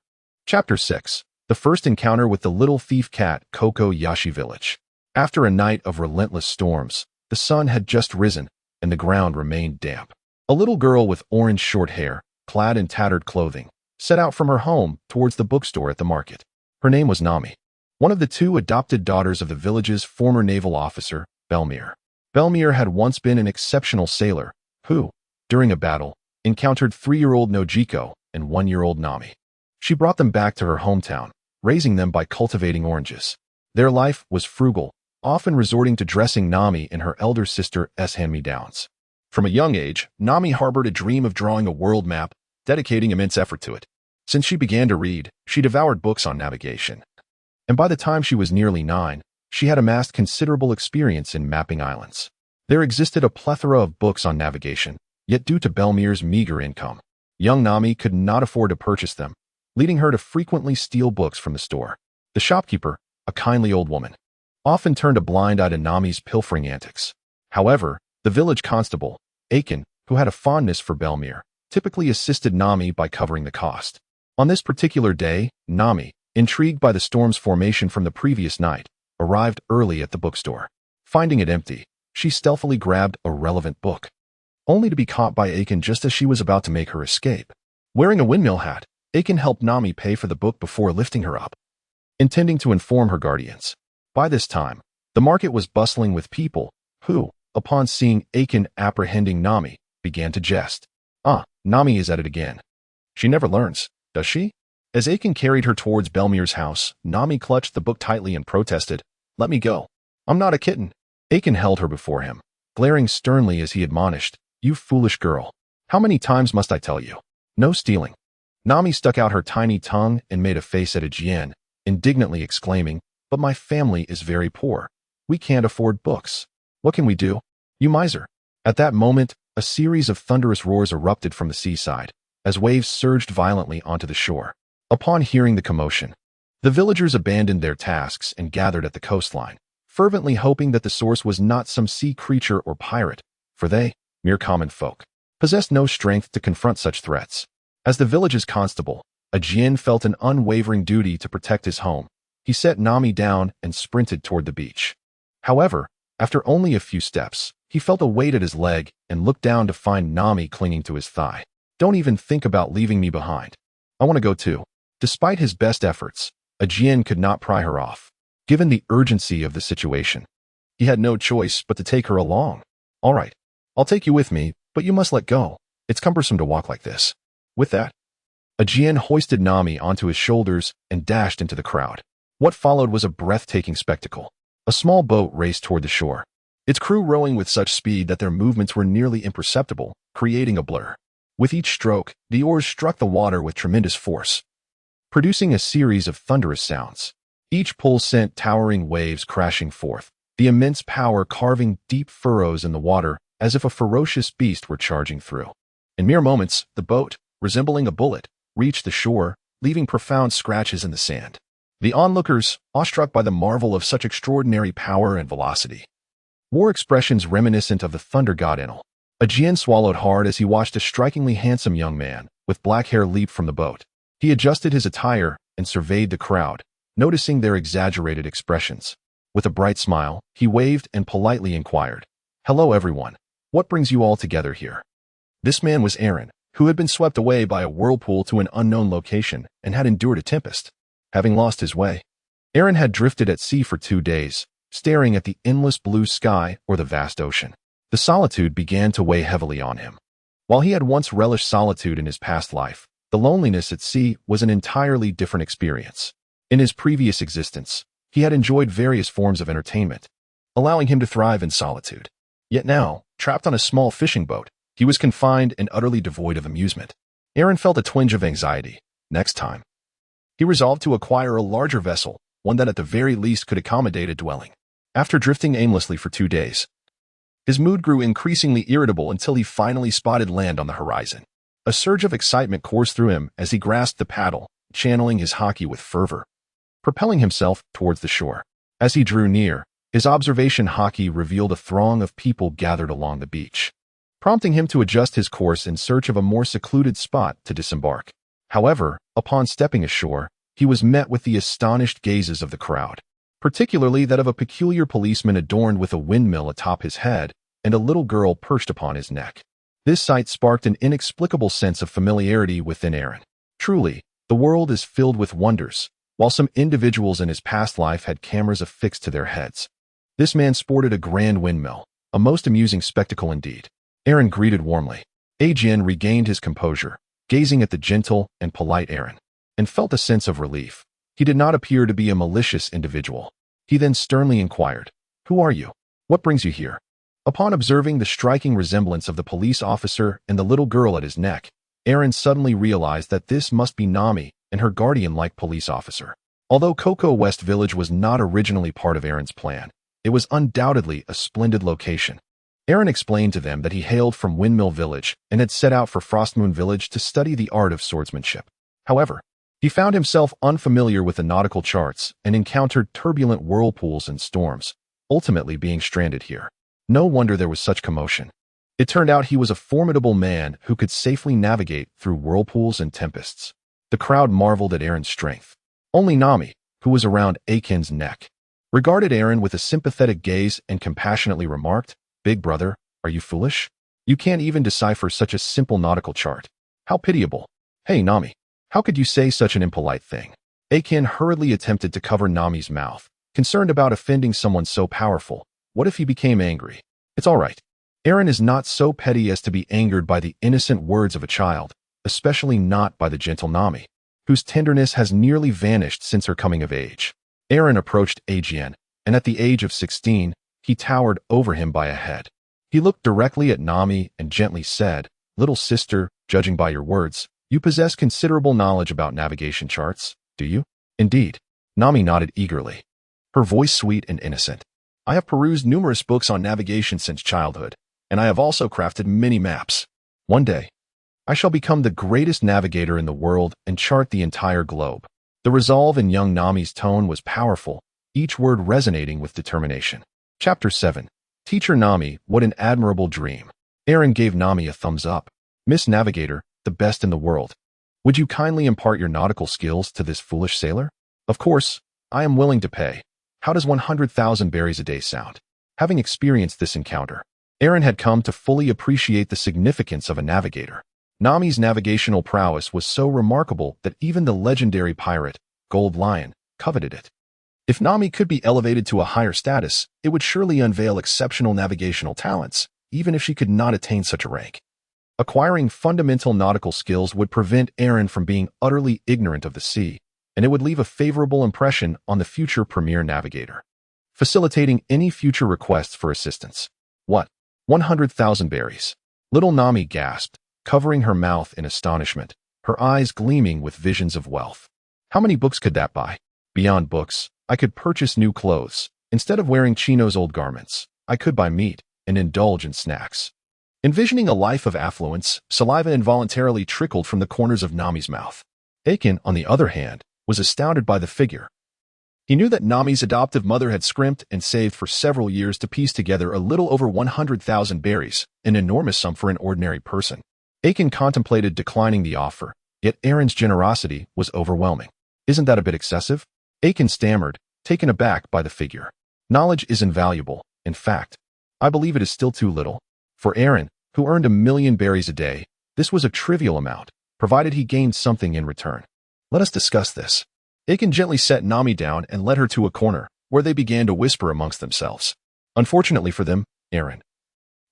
[SPEAKER 1] Chapter 6. The first encounter with the little thief cat Kokoyashi village. After a night of relentless storms, the sun had just risen and the ground remained damp. A little girl with orange short hair, clad in tattered clothing, set out from her home towards the bookstore at the market. Her name was Nami, one of the two adopted daughters of the village's former naval officer, Belmir. Belmir had once been an exceptional sailor who, during a battle, encountered 3-year-old Nojiko and 1-year-old Nami. She brought them back to her hometown, raising them by cultivating oranges. Their life was frugal, often resorting to dressing Nami in her elder sister's hand-me-downs. From a young age, Nami harbored a dream of drawing a world map, dedicating immense effort to it. Since she began to read, she devoured books on navigation. And by the time she was nearly 9, she had amassed considerable experience in mapping islands. There existed a plethora of books on navigation, yet due to Belmir's meager income, young Nami could not afford to purchase them, leading her to frequently steal books from the store. The shopkeeper, a kindly old woman, often turned a blind eye to Nami's pilfering antics. However, the village constable, Aiken, who had a fondness for Belmir, typically assisted Nami by covering the cost. On this particular day, Nami, intrigued by the storm's formation from the previous night, arrived early at the bookstore. Finding it empty, she stealthily grabbed a relevant book, only to be caught by Aiken just as she was about to make her escape. Wearing a windmill hat, Aiken helped Nami pay for the book before lifting her up, intending to inform her guardians. By this time, the market was bustling with people who, upon seeing Aiken apprehending Nami, began to jest. Nami is at it again. She never learns, does she? As Aiken carried her towards Belmir's house, Nami clutched the book tightly and protested, "Let me go. I'm not a kitten." Aiken held her before him, glaring sternly as he admonished, "You foolish girl. How many times must I tell you? No stealing." Nami stuck out her tiny tongue and made a face at Ajien, indignantly exclaiming, "But my family is very poor. We can't afford books. What can we do? You miser." At that moment, a series of thunderous roars erupted from the seaside, as waves surged violently onto the shore. Upon hearing the commotion, the villagers abandoned their tasks and gathered at the coastline, fervently hoping that the source was not some sea creature or pirate, for they, mere common folk, possessed no strength to confront such threats. As the village's constable, Ajien felt an unwavering duty to protect his home. He set Nami down and sprinted toward the beach. However, after only a few steps, he felt a weight at his leg and looked down to find Nami clinging to his thigh. "Don't even think about leaving me behind. I want to go too." Despite his best efforts, Ajien could not pry her off. Given the urgency of the situation, he had no choice but to take her along. "All right, I'll take you with me, but you must let go. It's cumbersome to walk like this." With that, Ajien hoisted Nami onto his shoulders and dashed into the crowd. What followed was a breathtaking spectacle. A small boat raced toward the shore, its crew rowing with such speed that their movements were nearly imperceptible, creating a blur. With each stroke, the oars struck the water with tremendous force, producing a series of thunderous sounds. Each pull sent towering waves crashing forth, the immense power carving deep furrows in the water as if a ferocious beast were charging through. In mere moments, the boat, resembling a bullet, reached the shore, leaving profound scratches in the sand. The onlookers, awestruck by the marvel of such extraordinary power and velocity, wore expressions reminiscent of the thunder god Enel. Ajien swallowed hard as he watched a strikingly handsome young man with black hair leap from the boat. He adjusted his attire and surveyed the crowd, noticing their exaggerated expressions. With a bright smile, he waved and politely inquired, "Hello everyone. What brings you all together here?" This man was Aaron, who had been swept away by a whirlpool to an unknown location and had endured a tempest. Having lost his way, Aaron had drifted at sea for 2 days, staring at the endless blue sky or the vast ocean. The solitude began to weigh heavily on him. While he had once relished solitude in his past life, the loneliness at sea was an entirely different experience. In his previous existence, he had enjoyed various forms of entertainment, allowing him to thrive in solitude. Yet now, trapped on a small fishing boat, he was confined and utterly devoid of amusement. Aaron felt a twinge of anxiety. Next time, he resolved to acquire a larger vessel, one that at the very least could accommodate a dwelling. After drifting aimlessly for 2 days, his mood grew increasingly irritable until he finally spotted land on the horizon. A surge of excitement coursed through him as he grasped the paddle, channeling his haki with fervor, propelling himself towards the shore. As he drew near, his observation haki revealed a throng of people gathered along the beach, prompting him to adjust his course in search of a more secluded spot to disembark. However, upon stepping ashore, he was met with the astonished gazes of the crowd, particularly that of a peculiar policeman adorned with a windmill atop his head and a little girl perched upon his neck. This sight sparked an inexplicable sense of familiarity within Aaron. Truly, the world is filled with wonders, while some individuals in his past life had cameras affixed to their heads. This man sported a grand windmill, a most amusing spectacle indeed. Aaron greeted warmly. Attain regained his composure, gazing at the gentle and polite Aaron, and felt a sense of relief. He did not appear to be a malicious individual. He then sternly inquired, "Who are you? What brings you here?" Upon observing the striking resemblance of the police officer and the little girl at his neck, Aaron suddenly realized that this must be Nami and her guardian-like police officer. Although Cocoa West Village was not originally part of Aaron's plan, it was undoubtedly a splendid location. Aaron explained to them that he hailed from Windmill Village and had set out for Frostmoon Village to study the art of swordsmanship. However, he found himself unfamiliar with the nautical charts and encountered turbulent whirlpools and storms, ultimately being stranded here. No wonder there was such commotion. It turned out he was a formidable man who could safely navigate through whirlpools and tempests. The crowd marveled at Aaron's strength. Only Nami, who was around Attain's neck, regarded Aaron with a sympathetic gaze and compassionately remarked, "Big brother, are you foolish? You can't even decipher such a simple nautical chart. How pitiable. Hey, Nami, how could you say such an impolite thing?" Attain hurriedly attempted to cover Nami's mouth, concerned about offending someone so powerful. What if he became angry? It's all right. Aaron is not so petty as to be angered by the innocent words of a child, especially not by the gentle Nami, whose tenderness has nearly vanished since her coming of age. Aaron approached Attain, and at the age of 16, he towered over him by a head. He looked directly at Nami and gently said, "Little sister, judging by your words, you possess considerable knowledge about navigation charts, do you?" "Indeed." Nami nodded eagerly, her voice sweet and innocent. "I have perused numerous books on navigation since childhood, and I have also crafted many maps. One day, I shall become the greatest navigator in the world and chart the entire globe." The resolve in young Nami's tone was powerful, each word resonating with determination. Chapter 7. Teacher Nami, what an admirable dream. Aaron gave Nami a thumbs up. "Miss Navigator, the best in the world. Would you kindly impart your nautical skills to this foolish sailor?" "Of course, I am willing to pay. How does 100,000 berries a day sound?" Having experienced this encounter, Aaron had come to fully appreciate the significance of a navigator. Nami's navigational prowess was so remarkable that even the legendary pirate, Gold Lion, coveted it. If Nami could be elevated to a higher status, it would surely unveil exceptional navigational talents, even if she could not attain such a rank. Acquiring fundamental nautical skills would prevent Aaron from being utterly ignorant of the sea, and it would leave a favorable impression on the future premier navigator, facilitating any future requests for assistance. What? 100,000 berries. Little Nami gasped, covering her mouth in astonishment, her eyes gleaming with visions of wealth. How many books could that buy? Beyond books, I could purchase new clothes. Instead of wearing Chino's old garments, I could buy meat and indulge in snacks. Envisioning a life of affluence, saliva involuntarily trickled from the corners of Nami's mouth. Attain, on the other hand, was astounded by the figure. He knew that Nami's adoptive mother had scrimped and saved for several years to piece together a little over 100,000 berries, an enormous sum for an ordinary person. Attain contemplated declining the offer, yet Aaron's generosity was overwhelming. "Isn't that a bit excessive?" Attain stammered, taken aback by the figure. "Knowledge is invaluable. In fact, I believe it is still too little." For Aaron, who earned 1,000,000 berries a day, this was a trivial amount, provided he gained something in return. "Let us discuss this." Attain gently set Nami down and led her to a corner, where they began to whisper amongst themselves. Unfortunately for them, Aaron,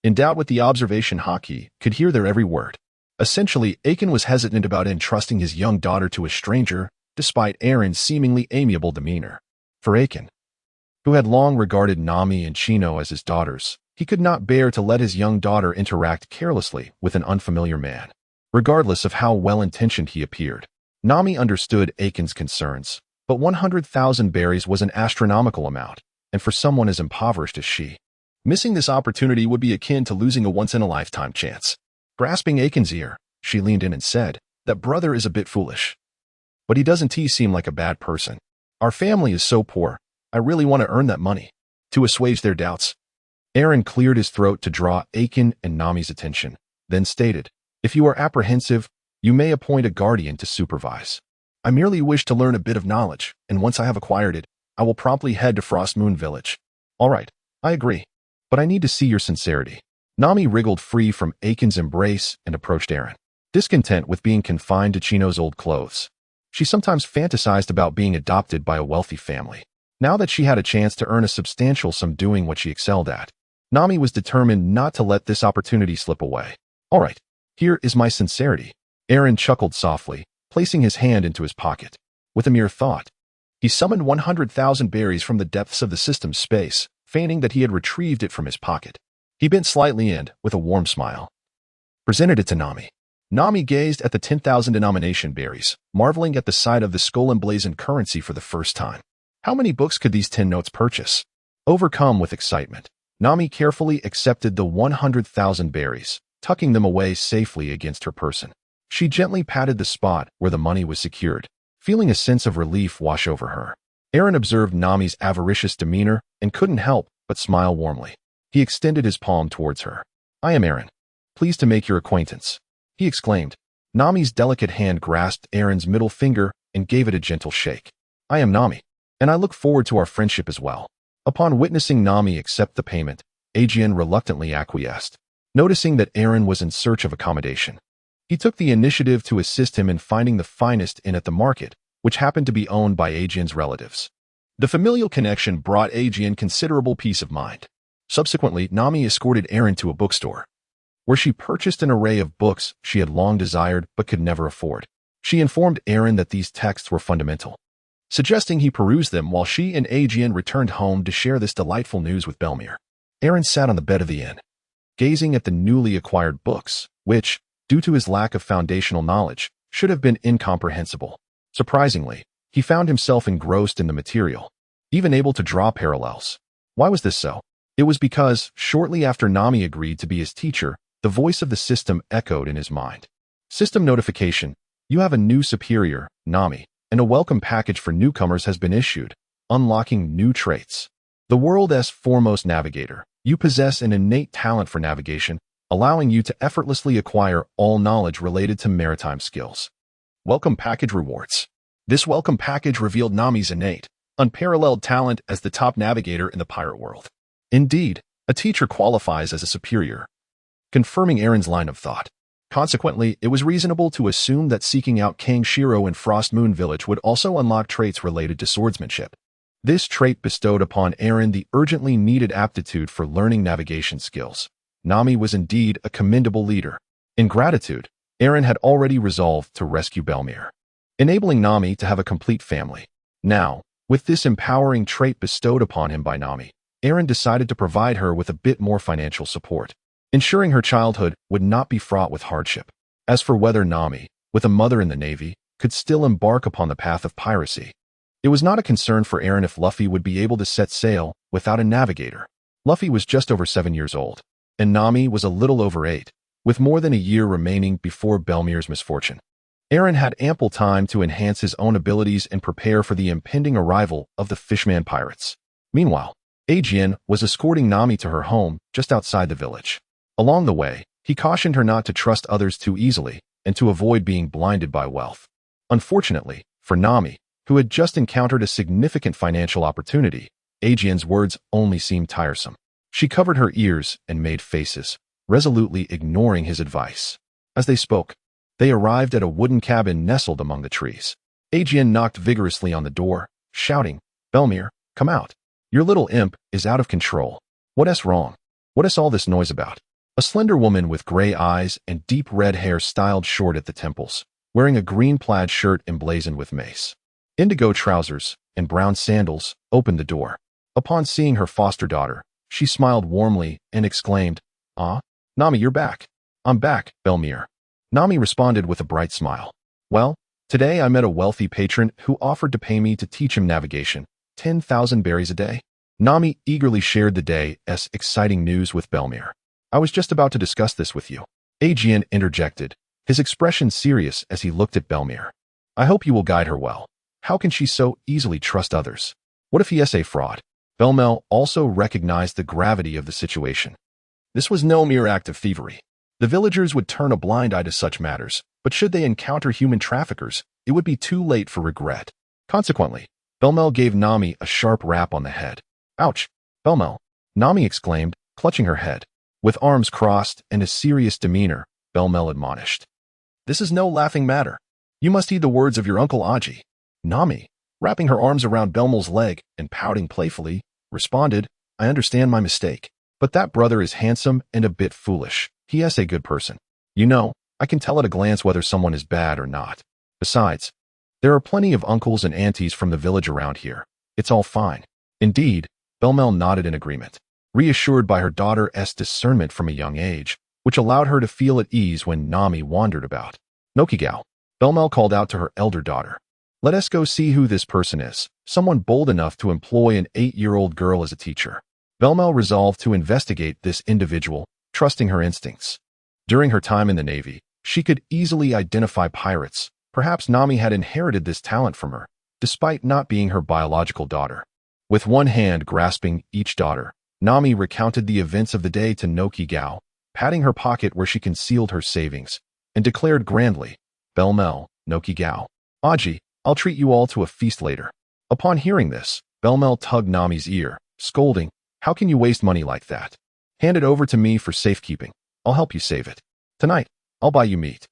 [SPEAKER 1] endowed with the observation haki, could hear their every word. Essentially, Attain was hesitant about entrusting his young daughter to a stranger, despite Aaron's seemingly amiable demeanor. For Attain, who had long regarded Nami and Chino as his daughters, he could not bear to let his young daughter interact carelessly with an unfamiliar man, regardless of how well-intentioned he appeared. Nami understood Attain's concerns, but 100,000 berries was an astronomical amount, and for someone as impoverished as she, missing this opportunity would be akin to losing a once-in-a-lifetime chance. Grasping Attain's ear, she leaned in and said, "That brother is a bit foolish. But he doesn't seem like a bad person. Our family is so poor, I really want to earn that money." To assuage their doubts, Aaron cleared his throat to draw Attain and Nami's attention, then stated, "If you are apprehensive, you may appoint a guardian to supervise." I merely wish to learn a bit of knowledge, and once I have acquired it, I will promptly head to Frost Moon Village. All right, I agree. But I need to see your sincerity. Nami wriggled free from Aiken's embrace and approached Eren, discontent with being confined to Chino's old clothes. She sometimes fantasized about being adopted by a wealthy family. Now that she had a chance to earn a substantial sum doing what she excelled at, Nami was determined not to let this opportunity slip away. All right, here is my sincerity. Eren chuckled softly, placing his hand into his pocket. With a mere thought, he summoned 100,000 berries from the depths of the system's space, feigning that he had retrieved it from his pocket. He bent slightly and, with a warm smile, presented it to Nami. Nami gazed at the 10,000 denomination berries, marveling at the sight of the skull-emblazoned currency for the first time. How many books could these 10 notes purchase? Overcome with excitement, Nami carefully accepted the 100,000 berries, tucking them away safely against her person. She gently patted the spot where the money was secured, feeling a sense of relief wash over her. Eren observed Nami's avaricious demeanor and couldn't help but smile warmly. He extended his palm towards her. I am Eren. Pleased to make your acquaintance, he exclaimed. Nami's delicate hand grasped Eren's middle finger and gave it a gentle shake. I am Nami, and I look forward to our friendship as well. Upon witnessing Nami accept the payment, Aegeon reluctantly acquiesced. Noticing that Eren was in search of accommodation, he took the initiative to assist him in finding the finest inn at the market, which happened to be owned by Aegeon's relatives. The familial connection brought Aegeon considerable peace of mind. Subsequently, Nami escorted Eren to a bookstore, where she purchased an array of books she had long desired but could never afford. She informed Eren that these texts were fundamental, suggesting he peruse them while she and Aegeon returned home to share this delightful news with Belmir. Eren sat on the bed of the inn, gazing at the newly acquired books, which, due to his lack of foundational knowledge, should have been incomprehensible. Surprisingly, he found himself engrossed in the material, even able to draw parallels. Why was this so? It was because, shortly after Nami agreed to be his teacher, the voice of the system echoed in his mind. System notification: you have a new superior, Nami, and a welcome package for newcomers has been issued, unlocking new traits. The world's foremost navigator, you possess an innate talent for navigation, allowing you to effortlessly acquire all knowledge related to maritime skills. Welcome package rewards. This welcome package revealed Nami's innate, unparalleled talent as the top navigator in the pirate world. Indeed, a teacher qualifies as a superior, confirming Eren's line of thought. Consequently, it was reasonable to assume that seeking out King Shiro in Frost Moon Village would also unlock traits related to swordsmanship. This trait bestowed upon Eren the urgently needed aptitude for learning navigation skills. Nami was indeed a commendable leader. In gratitude, Eren had already resolved to rescue Belmir, enabling Nami to have a complete family. Now, with this empowering trait bestowed upon him by Nami, Eren decided to provide her with a bit more financial support, ensuring her childhood would not be fraught with hardship. As for whether Nami, with a mother in the Navy, could still embark upon the path of piracy, it was not a concern for Eren if Luffy would be able to set sail without a navigator. Luffy was just over 7 years old, and Nami was a little over 8, with more than a year remaining before Belmir's misfortune. Eren had ample time to enhance his own abilities and prepare for the impending arrival of the Fishman pirates. Meanwhile, Aegeon was escorting Nami to her home just outside the village. Along the way, he cautioned her not to trust others too easily and to avoid being blinded by wealth. Unfortunately, for Nami, who had just encountered a significant financial opportunity, Aegeon's words only seemed tiresome. She covered her ears and made faces, resolutely ignoring his advice. As they spoke, they arrived at a wooden cabin nestled among the trees. Aegeon knocked vigorously on the door, shouting, "Belmir, come out. Your little imp is out of control. What's wrong? What's all this noise about?" A slender woman with gray eyes and deep red hair styled short at the temples, wearing a green plaid shirt emblazoned with mace, indigo trousers, and brown sandals, opened the door. Upon seeing her foster daughter, she smiled warmly and exclaimed, "Ah, Nami, you're back." "I'm back, Belmir." Nami responded with a bright smile. "Well, today I met a wealthy patron who offered to pay me to teach him navigation, 10,000 berries a day." Nami eagerly shared the day's exciting news with Belmir. "I was just about to discuss this with you," Aegeon interjected, his expression serious as he looked at Belmir. "I hope you will guide her well. How can she so easily trust others? What if he is a fraud?" Belmir also recognized the gravity of the situation. This was no mere act of thievery. The villagers would turn a blind eye to such matters, but should they encounter human traffickers, it would be too late for regret. Consequently, Belmel gave Nami a sharp rap on the head. "Ouch, Belmel," Nami exclaimed, clutching her head. With arms crossed and a serious demeanor, Belmel admonished. "This is no laughing matter. You must heed the words of your Uncle Aji." Nami, wrapping her arms around Belmel's leg and pouting playfully, responded, "I understand my mistake. But that brother is handsome and a bit foolish. He is a good person. You know, I can tell at a glance whether someone is bad or not. Besides, there are plenty of uncles and aunties from the village around here. It's all fine." Indeed, Belmel nodded in agreement, reassured by her daughter's discernment from a young age, which allowed her to feel at ease when Nami wandered about. "Nokigao," Belmel called out to her elder daughter. "Let us go see who this person is, someone bold enough to employ an 8-year-old girl as a teacher." Belmel resolved to investigate this individual, trusting her instincts. During her time in the Navy, she could easily identify pirates. Perhaps Nami had inherited this talent from her, despite not being her biological daughter. With one hand grasping each daughter, Nami recounted the events of the day to Nokigao, patting her pocket where she concealed her savings, and declared grandly, "Belmel, Nokigao, Aji, I'll treat you all to a feast later." Upon hearing this, Belmel tugged Nami's ear, scolding, "How can you waste money like that? Hand it over to me for safekeeping. I'll help you save it. Tonight, I'll buy you meat."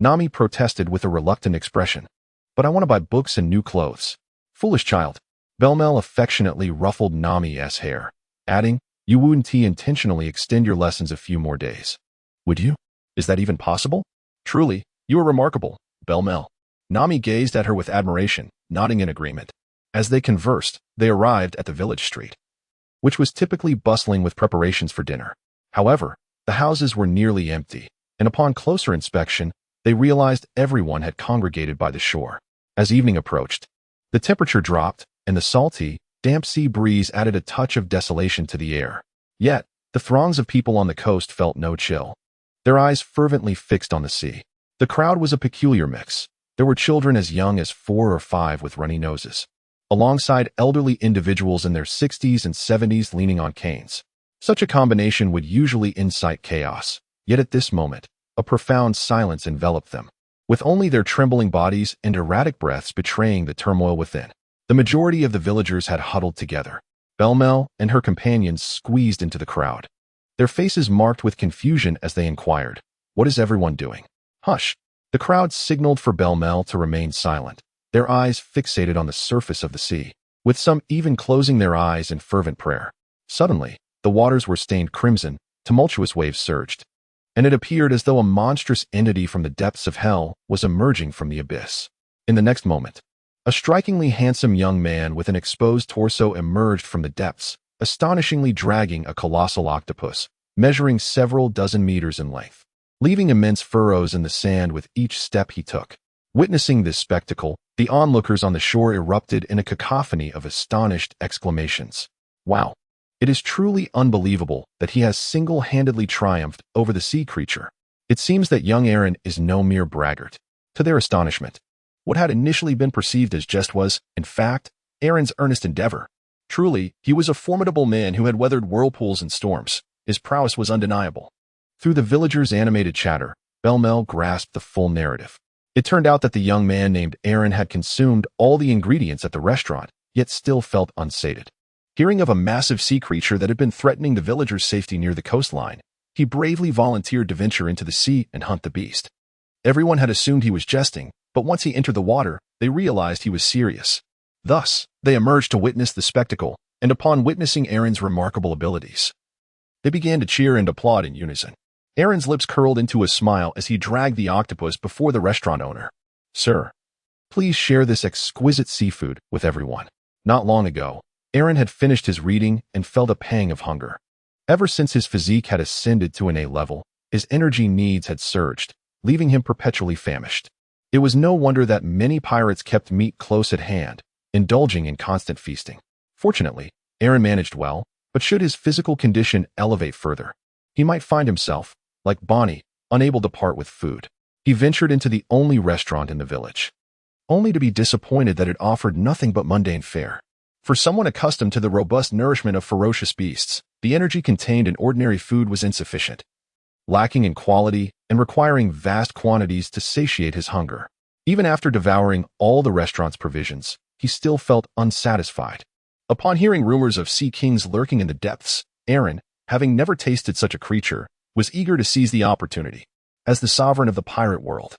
[SPEAKER 1] Nami protested with a reluctant expression. "But I want to buy books and new clothes." "Foolish child." Belmel affectionately ruffled Nami's hair, adding, "You wouldn't intentionally extend your lessons a few more days, would you? Is that even possible? Truly, you are remarkable, Belmel." Nami gazed at her with admiration, nodding in agreement. As they conversed, they arrived at the village street, which was typically bustling with preparations for dinner. However, the houses were nearly empty, and upon closer inspection, they realized everyone had congregated by the shore. As evening approached, the temperature dropped, and the salty, damp sea breeze added a touch of desolation to the air. Yet, the throngs of people on the coast felt no chill, their eyes fervently fixed on the sea. The crowd was a peculiar mix. There were children as young as 4 or 5 with runny noses, alongside elderly individuals in their 60s and 70s leaning on canes. Such a combination would usually incite chaos, yet at this moment, a profound silence enveloped them, with only their trembling bodies and erratic breaths betraying the turmoil within. The majority of the villagers had huddled together. Belmel and her companions squeezed into the crowd, their faces marked with confusion as they inquired, "What is everyone doing?" "Hush!" The crowd signaled for Belmel to remain silent, their eyes fixated on the surface of the sea, with some even closing their eyes in fervent prayer. Suddenly, the waters were stained crimson, tumultuous waves surged, and it appeared as though a monstrous entity from the depths of hell was emerging from the abyss. In the next moment, a strikingly handsome young man with an exposed torso emerged from the depths, astonishingly dragging a colossal octopus, measuring several dozen meters in length, leaving immense furrows in the sand with each step he took. Witnessing this spectacle, the onlookers on the shore erupted in a cacophony of astonished exclamations. "Wow! It is truly unbelievable that he has single-handedly triumphed over the sea creature. It seems that young Aaron is no mere braggart." To their astonishment, what had initially been perceived as jest was, in fact, Aaron's earnest endeavor. Truly, he was a formidable man who had weathered whirlpools and storms. His prowess was undeniable. Through the villagers' animated chatter, Belmel grasped the full narrative. It turned out that the young man named Aaron had consumed all the ingredients at the restaurant, yet still felt unsated. Hearing of a massive sea creature that had been threatening the villagers' safety near the coastline, he bravely volunteered to venture into the sea and hunt the beast. Everyone had assumed he was jesting, but once he entered the water, they realized he was serious. Thus, they emerged to witness the spectacle, and upon witnessing Aaron's remarkable abilities, they began to cheer and applaud in unison. Aaron's lips curled into a smile as he dragged the octopus before the restaurant owner. "Sir, please share this exquisite seafood with everyone." Not long ago, Aaron had finished his reading and felt a pang of hunger. Ever since his physique had ascended to an A level, his energy needs had surged, leaving him perpetually famished. It was no wonder that many pirates kept meat close at hand, indulging in constant feasting. Fortunately, Aaron managed well, but should his physical condition elevate further, he might find himself, like Bonnie, unable to part with food. He ventured into the only restaurant in the village, only to be disappointed that it offered nothing but mundane fare. For someone accustomed to the robust nourishment of ferocious beasts, the energy contained in ordinary food was insufficient. lacking in quality and requiring vast quantities to satiate his hunger. Even after devouring all the restaurant's provisions, he still felt unsatisfied. Upon hearing rumors of sea kings lurking in the depths, Aaron, having never tasted such a creature, was eager to seize the opportunity. As the sovereign of the pirate world,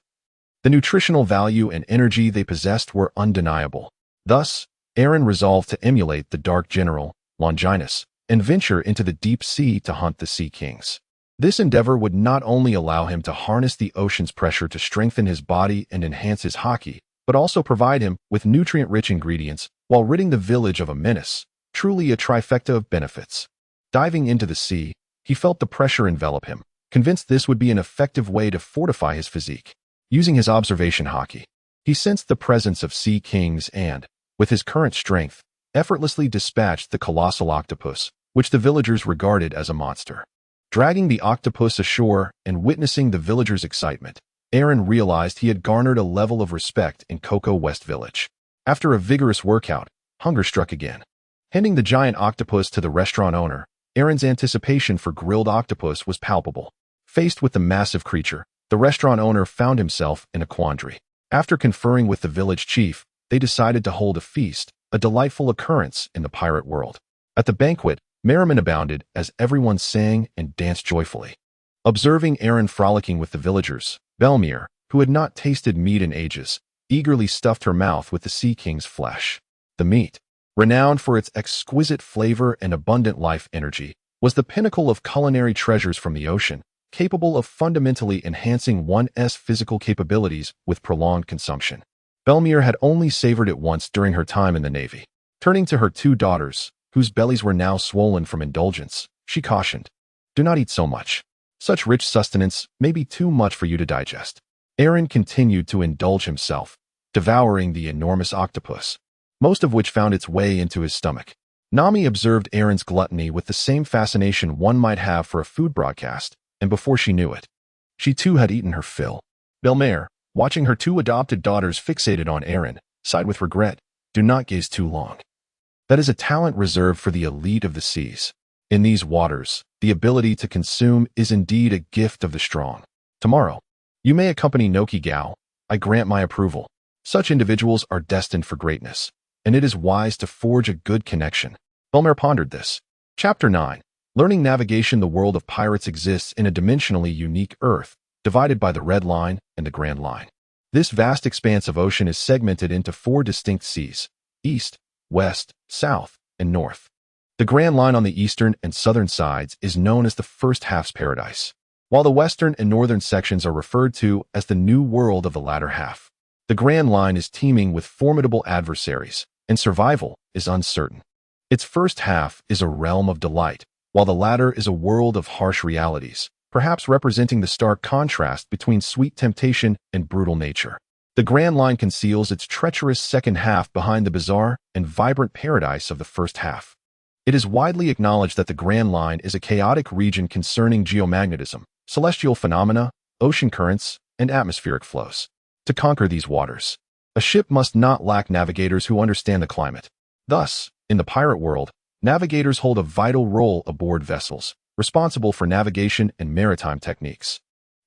[SPEAKER 1] the nutritional value and energy they possessed were undeniable. Thus, Aaron resolved to emulate the dark general, Longinus, and venture into the deep sea to hunt the sea kings. This endeavor would not only allow him to harness the ocean's pressure to strengthen his body and enhance his haki, but also provide him with nutrient-rich ingredients while ridding the village of a menace, truly a trifecta of benefits. Diving into the sea, he felt the pressure envelop him, convinced this would be an effective way to fortify his physique. Using his observation haki, he sensed the presence of sea kings and, with his current strength, effortlessly dispatched the colossal octopus, which the villagers regarded as a monster. Dragging the octopus ashore and witnessing the villagers' excitement, Aaron realized he had garnered a level of respect in Cocoa West Village. After a vigorous workout, hunger struck again. Handing the giant octopus to the restaurant owner, Aaron's anticipation for grilled octopus was palpable. Faced with the massive creature, the restaurant owner found himself in a quandary. After conferring with the village chief, they decided to hold a feast, a delightful occurrence in the pirate world. At the banquet, merriment abounded as everyone sang and danced joyfully. Observing Aaron frolicking with the villagers, Belmere, who had not tasted meat in ages, eagerly stuffed her mouth with the sea king's flesh. The meat, renowned for its exquisite flavor and abundant life energy, was the pinnacle of culinary treasures from the ocean, capable of fundamentally enhancing one's physical capabilities with prolonged consumption. Belmere had only savored it once during her time in the Navy. Turning to her two daughters, whose bellies were now swollen from indulgence, she cautioned, "Do not eat so much. Such rich sustenance may be too much for you to digest." Aaron continued to indulge himself, devouring the enormous octopus, most of which found its way into his stomach. Nami observed Aaron's gluttony with the same fascination one might have for a food broadcast, and before she knew it, she too had eaten her fill. Belmere, watching her two adopted daughters fixated on Aaron, sighed with regret, "Do not gaze too long. That is a talent reserved for the elite of the seas. In these waters, the ability to consume is indeed a gift of the strong. Tomorrow, you may accompany Noki Gao. I grant my approval. Such individuals are destined for greatness, and it is wise to forge a good connection." Belmere pondered this. Chapter 9. Learning navigation. The world of pirates exists in a dimensionally unique Earth, divided by the Red Line and the Grand Line. This vast expanse of ocean is segmented into 4 distinct seas: East, West, South, and North. The Grand Line on the eastern and southern sides is known as the First Half's Paradise, while the western and northern sections are referred to as the New World of the latter half. The Grand Line is teeming with formidable adversaries, and survival is uncertain. Its first half is a realm of delight, while the latter is a world of harsh realities, perhaps representing the stark contrast between sweet temptation and brutal nature. The Grand Line conceals its treacherous second half behind the bizarre and vibrant paradise of the first half. It is widely acknowledged that the Grand Line is a chaotic region concerning geomagnetism, celestial phenomena, ocean currents, and atmospheric flows. To conquer these waters, a ship must not lack navigators who understand the climate. Thus, in the pirate world, navigators hold a vital role aboard vessels, responsible for navigation and maritime techniques.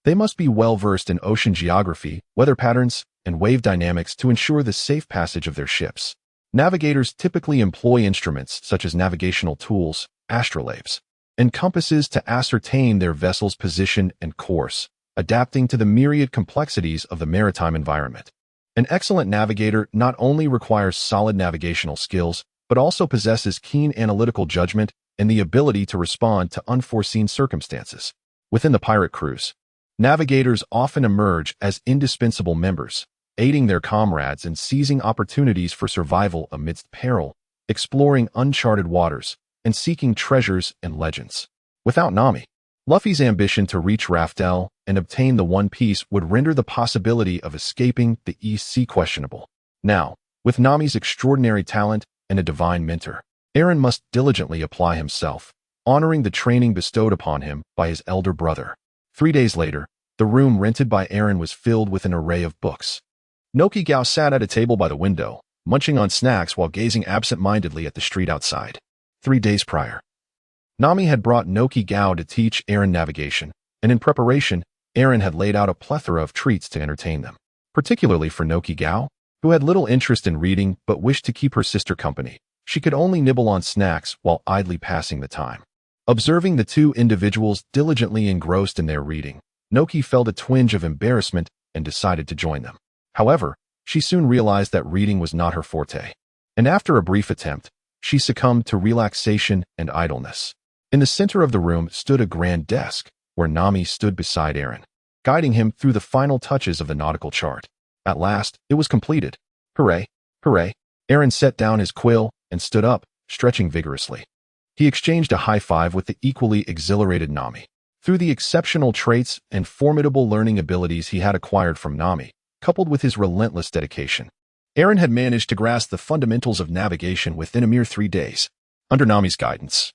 [SPEAKER 1] They must be well-versed in ocean geography, weather patterns, and wave dynamics to ensure the safe passage of their ships. Navigators typically employ instruments such as navigational tools, astrolabes, and compasses to ascertain their vessel's position and course, adapting to the myriad complexities of the maritime environment. An excellent navigator not only requires solid navigational skills, but also possesses keen analytical judgment and the ability to respond to unforeseen circumstances. Within the pirate crews, navigators often emerge as indispensable members, aiding their comrades in seizing opportunities for survival amidst peril, exploring uncharted waters, and seeking treasures and legends. Without Nami, Luffy's ambition to reach Raftel and obtain the One Piece would render the possibility of escaping the East Sea questionable. Now, with Nami's extraordinary talent and a divine mentor, Aaron must diligently apply himself, honoring the training bestowed upon him by his elder brother. 3 days later, the room rented by Aaron was filled with an array of books. Noki Gao sat at a table by the window, munching on snacks while gazing absent-mindedly at the street outside. 3 days prior, Nami had brought Noki Gao to teach Aaron navigation, and in preparation, Aaron had laid out a plethora of treats to entertain them, particularly for Noki Gao, who had little interest in reading but wished to keep her sister company. She could only nibble on snacks while idly passing the time. Observing the two individuals diligently engrossed in their reading, Noki felt a twinge of embarrassment and decided to join them. However, she soon realized that reading was not her forte, and after a brief attempt, she succumbed to relaxation and idleness. In the center of the room stood a grand desk, where Nami stood beside Aaron, guiding him through the final touches of the nautical chart. At last, it was completed. Hooray! Hooray! Aaron set down his quill and stood up, stretching vigorously. He exchanged a high five with the equally exhilarated Nami. Through the exceptional traits and formidable learning abilities he had acquired from Nami, coupled with his relentless dedication, Aaron had managed to grasp the fundamentals of navigation within a mere 3 days. Under Nami's guidance,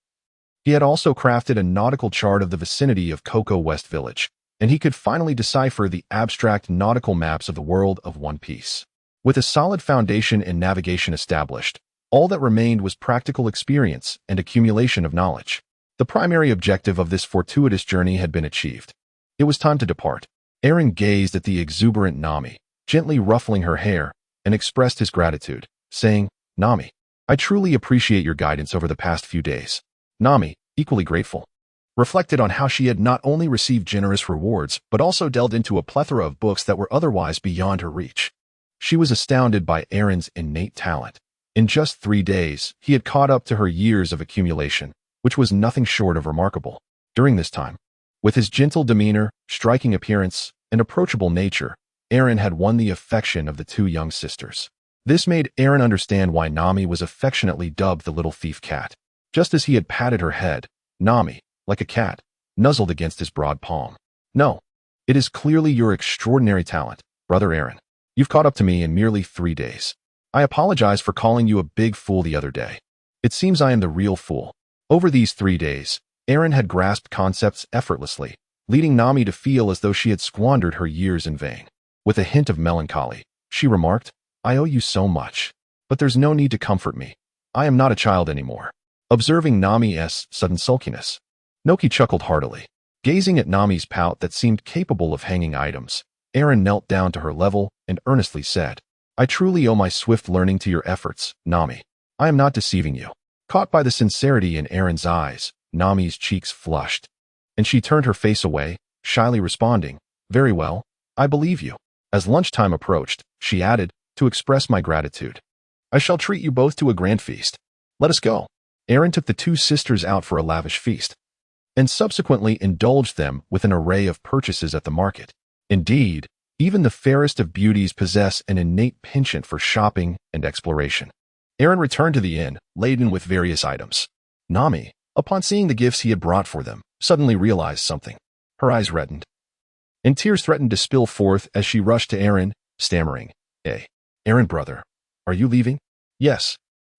[SPEAKER 1] he had also crafted a nautical chart of the vicinity of Cocoa West Village, and he could finally decipher the abstract nautical maps of the world of One Piece. With a solid foundation in navigation established, all that remained was practical experience and accumulation of knowledge. The primary objective of this fortuitous journey had been achieved. It was time to depart. Aaron gazed at the exuberant Nami, gently ruffling her hair, and expressed his gratitude, saying, "Nami, I truly appreciate your guidance over the past few days." Nami, equally grateful, reflected on how she had not only received generous rewards but also delved into a plethora of books that were otherwise beyond her reach. She was astounded by Aaron's innate talent. In just 3 days, he had caught up to her years of accumulation, which was nothing short of remarkable. During this time, with his gentle demeanor, striking appearance, and approachable nature, Aaron had won the affection of the two young sisters. This made Aaron understand why Nami was affectionately dubbed the little thief cat. Just as he had patted her head, Nami, like a cat, nuzzled against his broad palm. "No, it is clearly your extraordinary talent, Brother Aaron. You've caught up to me in merely 3 days. I apologize for calling you a big fool the other day. It seems I am the real fool." Over these 3 days, Aaron had grasped concepts effortlessly, leading Nami to feel as though she had squandered her years in vain. With a hint of melancholy, she remarked, "I owe you so much, but there's no need to comfort me. I am not a child anymore." Observing Nami's sudden sulkiness, Noki chuckled heartily. Gazing at Nami's pout that seemed capable of hanging items, Aaron knelt down to her level and earnestly said, "I truly owe my swift learning to your efforts, Nami. I am not deceiving you." Caught by the sincerity in Aaron's eyes, Nami's cheeks flushed, and she turned her face away, shyly responding, "Very well, I believe you." As lunchtime approached, she added, "To express my gratitude, I shall treat you both to a grand feast. Let us go." Aaron took the two sisters out for a lavish feast, and subsequently indulged them with an array of purchases at the market. Indeed, even the fairest of beauties possess an innate penchant for shopping and exploration. Aaron returned to the inn, laden with various items. Nami, upon seeing the gifts he had brought for them, suddenly realized something. Her eyes reddened, and tears threatened to spill forth as she rushed to Aaron, stammering, Aaron brother, are you leaving?" "Yes.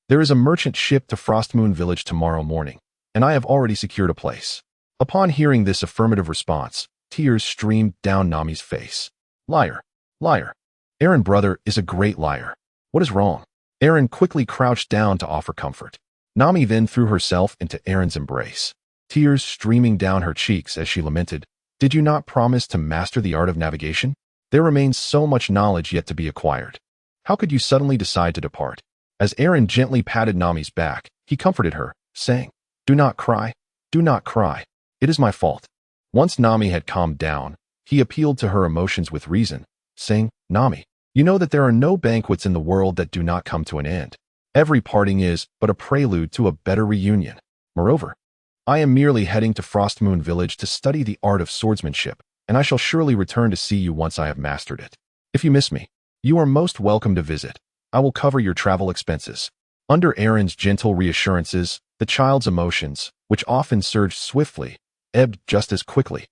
[SPEAKER 1] There is a merchant ship to Frostmoon Village tomorrow morning, and I have already secured a place." Upon hearing this affirmative response, tears streamed down Nami's face. "Liar, liar. Aaron brother is a great liar. What is wrong?" Aaron quickly crouched down to offer comfort. Nami then threw herself into Aaron's embrace, tears streaming down her cheeks as she lamented, "Did you not promise to master the art of navigation? There remains so much knowledge yet to be acquired. How could you suddenly decide to depart?" As Aaron gently patted Nami's back, he comforted her, saying, "Do not cry, do not cry. It is my fault." Once Nami had calmed down, he appealed to her emotions with reason, saying, "Nami, you know that there are no banquets in the world that do not come to an end. Every parting is but a prelude to a better reunion. Moreover, I am merely heading to Frostmoon Village to study the art of swordsmanship, and I shall surely return to see you once I have mastered it. If you miss me, you are most welcome to visit. I will cover your travel expenses." Under Aaron's gentle reassurances, the child's emotions, which often surged swiftly, ebbed just as quickly,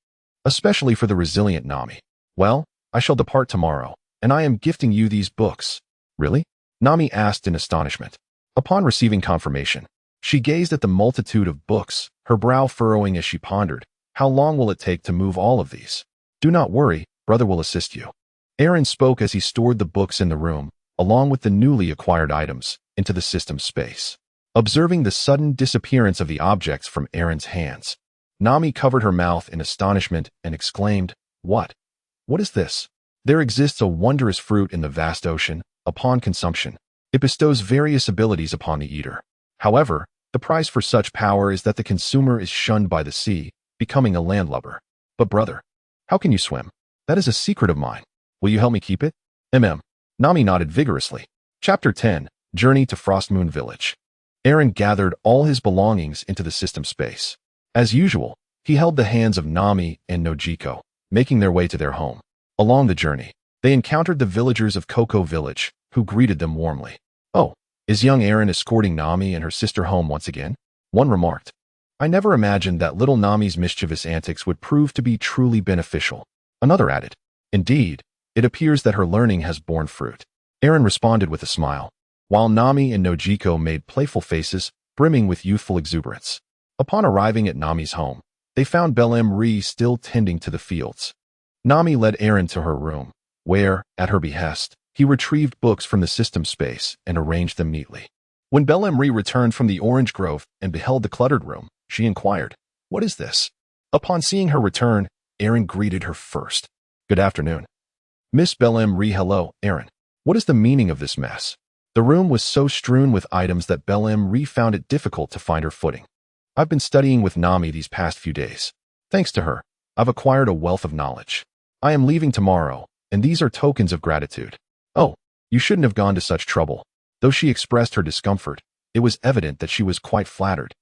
[SPEAKER 1] especially for the resilient Nami. "Well, I shall depart tomorrow, and I am gifting you these books." "Really?" Nami asked in astonishment. Upon receiving confirmation, she gazed at the multitude of books, her brow furrowing as she pondered, "How long will it take to move all of these?" "Do not worry, brother will assist you." Aaron spoke as he stored the books in the room, along with the newly acquired items, into the system space. Observing the sudden disappearance of the objects from Aaron's hands, Nami covered her mouth in astonishment and exclaimed, "What? What is this?" There exists a wondrous fruit in the vast ocean. Upon consumption, it bestows various abilities upon the eater. However, the price for such power is that the consumer is shunned by the sea, becoming a landlubber. But brother, how can you swim? That is a secret of mine. Will you help me keep it? Nami nodded vigorously. Chapter 10, Journey to Frostmoon Village. Eren gathered all his belongings into the system space. As usual, he held the hands of Nami and Nojiko, making their way to their home. Along the journey, they encountered the villagers of Koko Village, who greeted them warmly. "Oh, is young Eren escorting Nami and her sister home once again?" one remarked. "I never imagined that little Nami's mischievous antics would prove to be truly beneficial," another added. "Indeed, it appears that her learning has borne fruit." Eren responded with a smile, while Nami and Nojiko made playful faces, brimming with youthful exuberance. Upon arriving at Nami's home, they found Bel-Em still tending to the fields. Nami led Eren to her room, where, at her behest, he retrieved books from the system space and arranged them neatly. When Bel-Em returned from the orange grove and beheld the cluttered room, she inquired, "What is this?" Upon seeing her return, Eren greeted her first. "Good afternoon." "Miss Bel-Em." "Hello, Eren. What is the meaning of this mess?" The room was so strewn with items that Bel-Em found it difficult to find her footing. "I've been studying with Nami these past few days. Thanks to her, I've acquired a wealth of knowledge. I am leaving tomorrow, and these are tokens of gratitude." "Oh, you shouldn't have gone to such trouble." Though she expressed her discomfort, it was evident that she was quite flattered.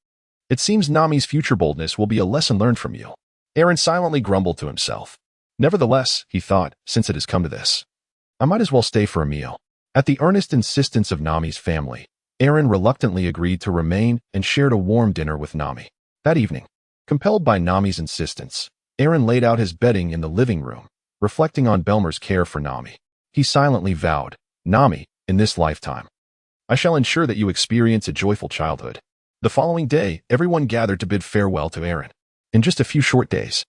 [SPEAKER 1] "It seems Nami's future boldness will be a lesson learned from you." Eren silently grumbled to himself. Nevertheless, he thought, since it has come to this, I might as well stay for a meal. At the earnest insistence of Nami's family, Eren reluctantly agreed to remain and shared a warm dinner with Nami. That evening, compelled by Nami's insistence, Eren laid out his bedding in the living room, reflecting on Belmer's care for Nami. He silently vowed, "Nami, in this lifetime, I shall ensure that you experience a joyful childhood." The following day, everyone gathered to bid farewell to Eren. In just a few short days,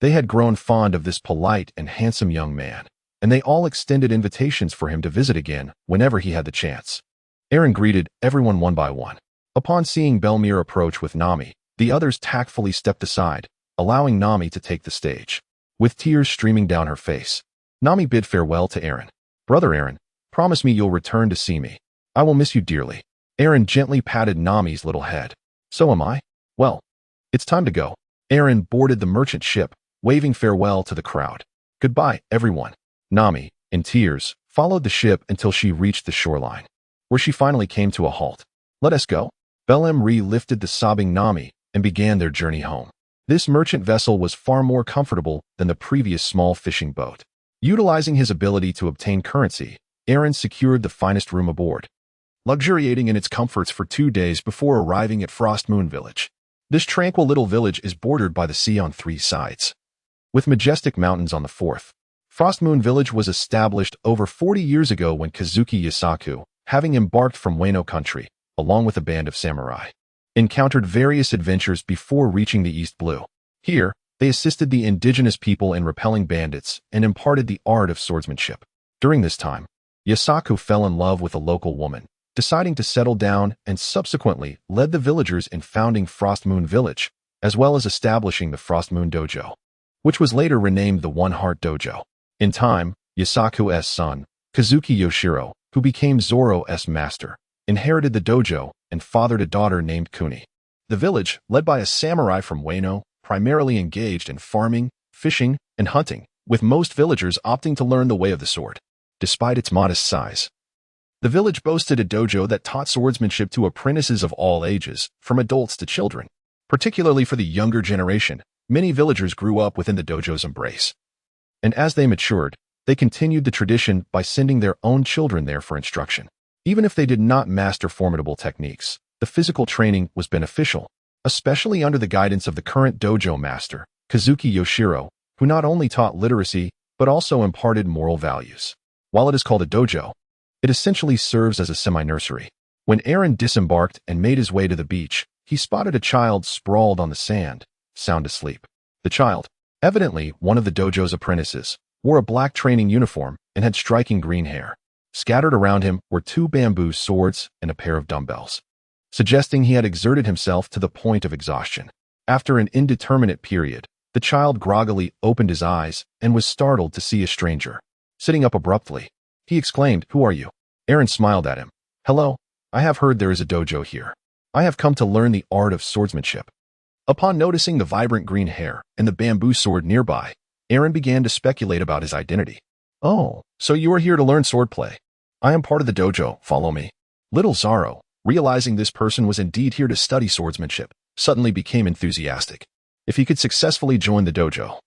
[SPEAKER 1] they had grown fond of this polite and handsome young man, and they all extended invitations for him to visit again whenever he had the chance. Eren greeted everyone one by one. Upon seeing Belmer approach with Nami, the others tactfully stepped aside, allowing Nami to take the stage. With tears streaming down her face, Nami bid farewell to Eren. "Brother Eren, promise me you'll return to see me. I will miss you dearly." Eren gently patted Nami's little head. "So am I. Well, it's time to go." Eren boarded the merchant ship, waving farewell to the crowd. "Goodbye, everyone." Nami, in tears, followed the ship until she reached the shoreline, where she finally came to a halt. "Let us go." Bel-Em lifted the sobbing Nami and began their journey home. This merchant vessel was far more comfortable than the previous small fishing boat. Utilizing his ability to obtain currency, Eren secured the finest room aboard, luxuriating in its comforts for 2 days before arriving at Frostmoon Village. This tranquil little village is bordered by the sea on 3 sides, with majestic mountains on the 4th. Frostmoon Village was established over 40 years ago when Kazuki Yasaku, having embarked from Wano country, along with a band of samurai, encountered various adventures before reaching the East Blue. Here, they assisted the indigenous people in repelling bandits and imparted the art of swordsmanship. During this time, Yasaku fell in love with a local woman, deciding to settle down, and subsequently led the villagers in founding Frostmoon Village, as well as establishing the Frostmoon Dojo, which was later renamed the One Heart Dojo. In time, Yasaku's son, Kazuki Yoshiro, who became Zoro's master, inherited the dojo and fathered a daughter named Kuni. The village, led by a samurai from Wano, primarily engaged in farming, fishing, and hunting, with most villagers opting to learn the way of the sword. Despite its modest size, the village boasted a dojo that taught swordsmanship to apprentices of all ages, from adults to children. Particularly for the younger generation, many villagers grew up within the dojo's embrace. And as they matured, they continued the tradition by sending their own children there for instruction. Even if they did not master formidable techniques, the physical training was beneficial, especially under the guidance of the current dojo master, Kazuki Yoshiro, who not only taught literacy, but also imparted moral values. While it is called a dojo, it essentially serves as a semi-nursery. When Eren disembarked and made his way to the beach, he spotted a child sprawled on the sand, sound asleep. The child, evidently one of the dojo's apprentices, wore a black training uniform and had striking green hair. Scattered around him were 2 bamboo swords and a pair of dumbbells, suggesting he had exerted himself to the point of exhaustion. After an indeterminate period, the child groggily opened his eyes and was startled to see a stranger. Sitting up abruptly, he exclaimed, "Who are you?" Aaron smiled at him. "Hello, I have heard there is a dojo here. I have come to learn the art of swordsmanship." Upon noticing the vibrant green hair and the bamboo sword nearby, Aaron began to speculate about his identity. "Oh, so you are here to learn swordplay. I am part of the dojo, follow me." Little Zoro, realizing this person was indeed here to study swordsmanship, suddenly became enthusiastic. If he could successfully join the dojo,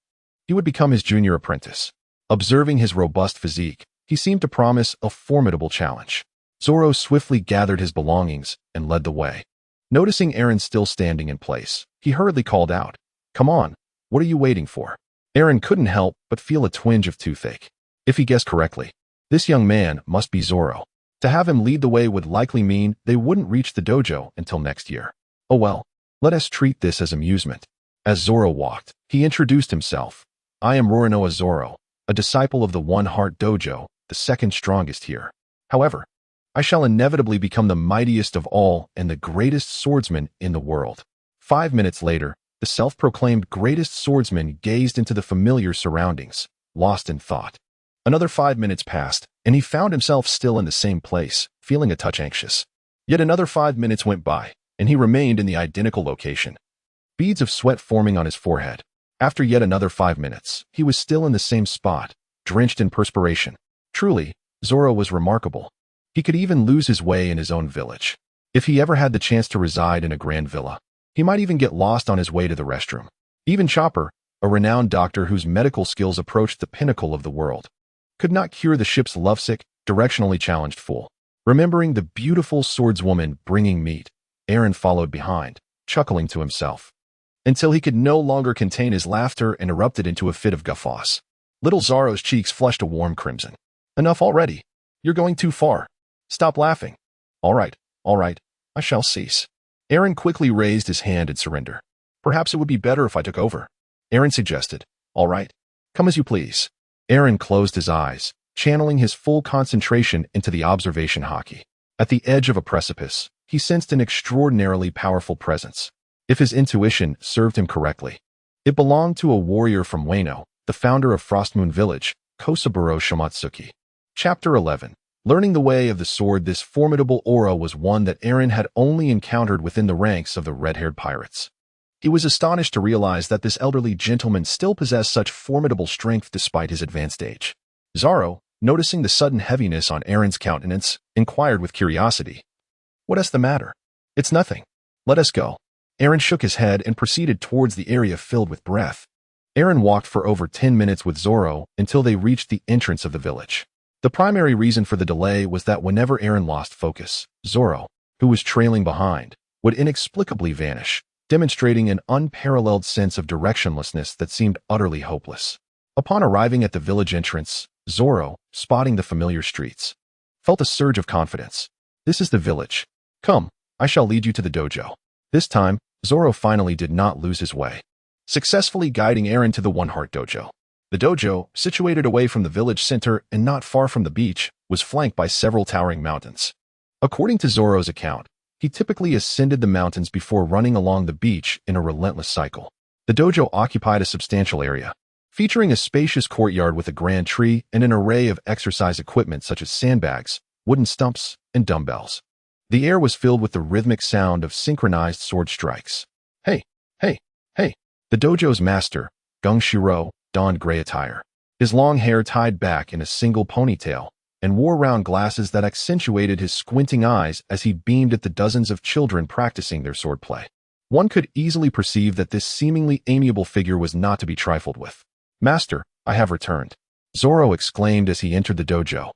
[SPEAKER 1] he would become his junior apprentice. Observing his robust physique, he seemed to promise a formidable challenge. Zoro swiftly gathered his belongings and led the way. Noticing Aaron still standing in place, he hurriedly called out, "Come on, what are you waiting for?" Aaron couldn't help but feel a twinge of toothache. If he guessed correctly, this young man must be Zoro. To have him lead the way would likely mean they wouldn't reach the dojo until next year. Oh well, let us treat this as amusement. As Zoro walked, he introduced himself. "I am Roronoa Zoro, a disciple of the One Heart Dojo, the second strongest here. However, I shall inevitably become the mightiest of all and the greatest swordsman in the world." 5 minutes later, the self-proclaimed greatest swordsman gazed into the familiar surroundings, lost in thought. Another 5 minutes passed, and he found himself still in the same place, feeling a touch anxious. Yet another 5 minutes went by, and he remained in the identical location. Beads of sweat forming on his forehead. After yet another 5 minutes, he was still in the same spot, drenched in perspiration. Truly, Zoro was remarkable. He could even lose his way in his own village. If he ever had the chance to reside in a grand villa, he might even get lost on his way to the restroom. Even Chopper, a renowned doctor whose medical skills approached the pinnacle of the world, could not cure the ship's lovesick, directionally challenged fool. Remembering the beautiful swordswoman bringing meat, Aaron followed behind, chuckling to himself, until he could no longer contain his laughter and erupted into a fit of guffaws. Little Zoro's cheeks flushed a warm crimson. "Enough already. You're going too far. Stop laughing." All right, I shall cease." Aaron quickly raised his hand in surrender. "Perhaps it would be better if I took over," Aaron suggested. "All right, come as you please." Aaron closed his eyes, channeling his full concentration into the observation hockey. At the edge of a precipice, he sensed an extraordinarily powerful presence. If his intuition served him correctly, it belonged to a warrior from Wano, the founder of Frostmoon Village, Kosaburo Shimatsuki. Chapter 11. Learning the way of the sword. This formidable aura was one that Aaron had only encountered within the ranks of the red-haired pirates. He was astonished to realize that this elderly gentleman still possessed such formidable strength despite his advanced age. Zoro, noticing the sudden heaviness on Aaron's countenance, inquired with curiosity, "What is the matter?" "It's nothing. Let us go." Aaron shook his head and proceeded towards the area filled with breath. Aaron walked for over 10 minutes with Zoro until they reached the entrance of the village. The primary reason for the delay was that whenever Aaron lost focus, Zoro, who was trailing behind, would inexplicably vanish, demonstrating an unparalleled sense of directionlessness that seemed utterly hopeless. Upon arriving at the village entrance, Zoro, spotting the familiar streets, felt a surge of confidence. "This is the village. Come, I shall lead you to the dojo." This time, Zoro finally did not lose his way, successfully guiding Aaron to the One Heart Dojo. The dojo, situated away from the village center and not far from the beach, was flanked by several towering mountains. According to Zoro's account, he typically ascended the mountains before running along the beach in a relentless cycle. The dojo occupied a substantial area, featuring a spacious courtyard with a grand tree and an array of exercise equipment such as sandbags, wooden stumps, and dumbbells. The air was filled with the rhythmic sound of synchronized sword strikes. Hey! The dojo's master, Gungshiro, donned gray attire, his long hair tied back in a single ponytail, and wore round glasses that accentuated his squinting eyes as he beamed at the dozens of children practicing their swordplay. One could easily perceive that this seemingly amiable figure was not to be trifled with. "Master, I have returned," Zoro exclaimed as he entered the dojo,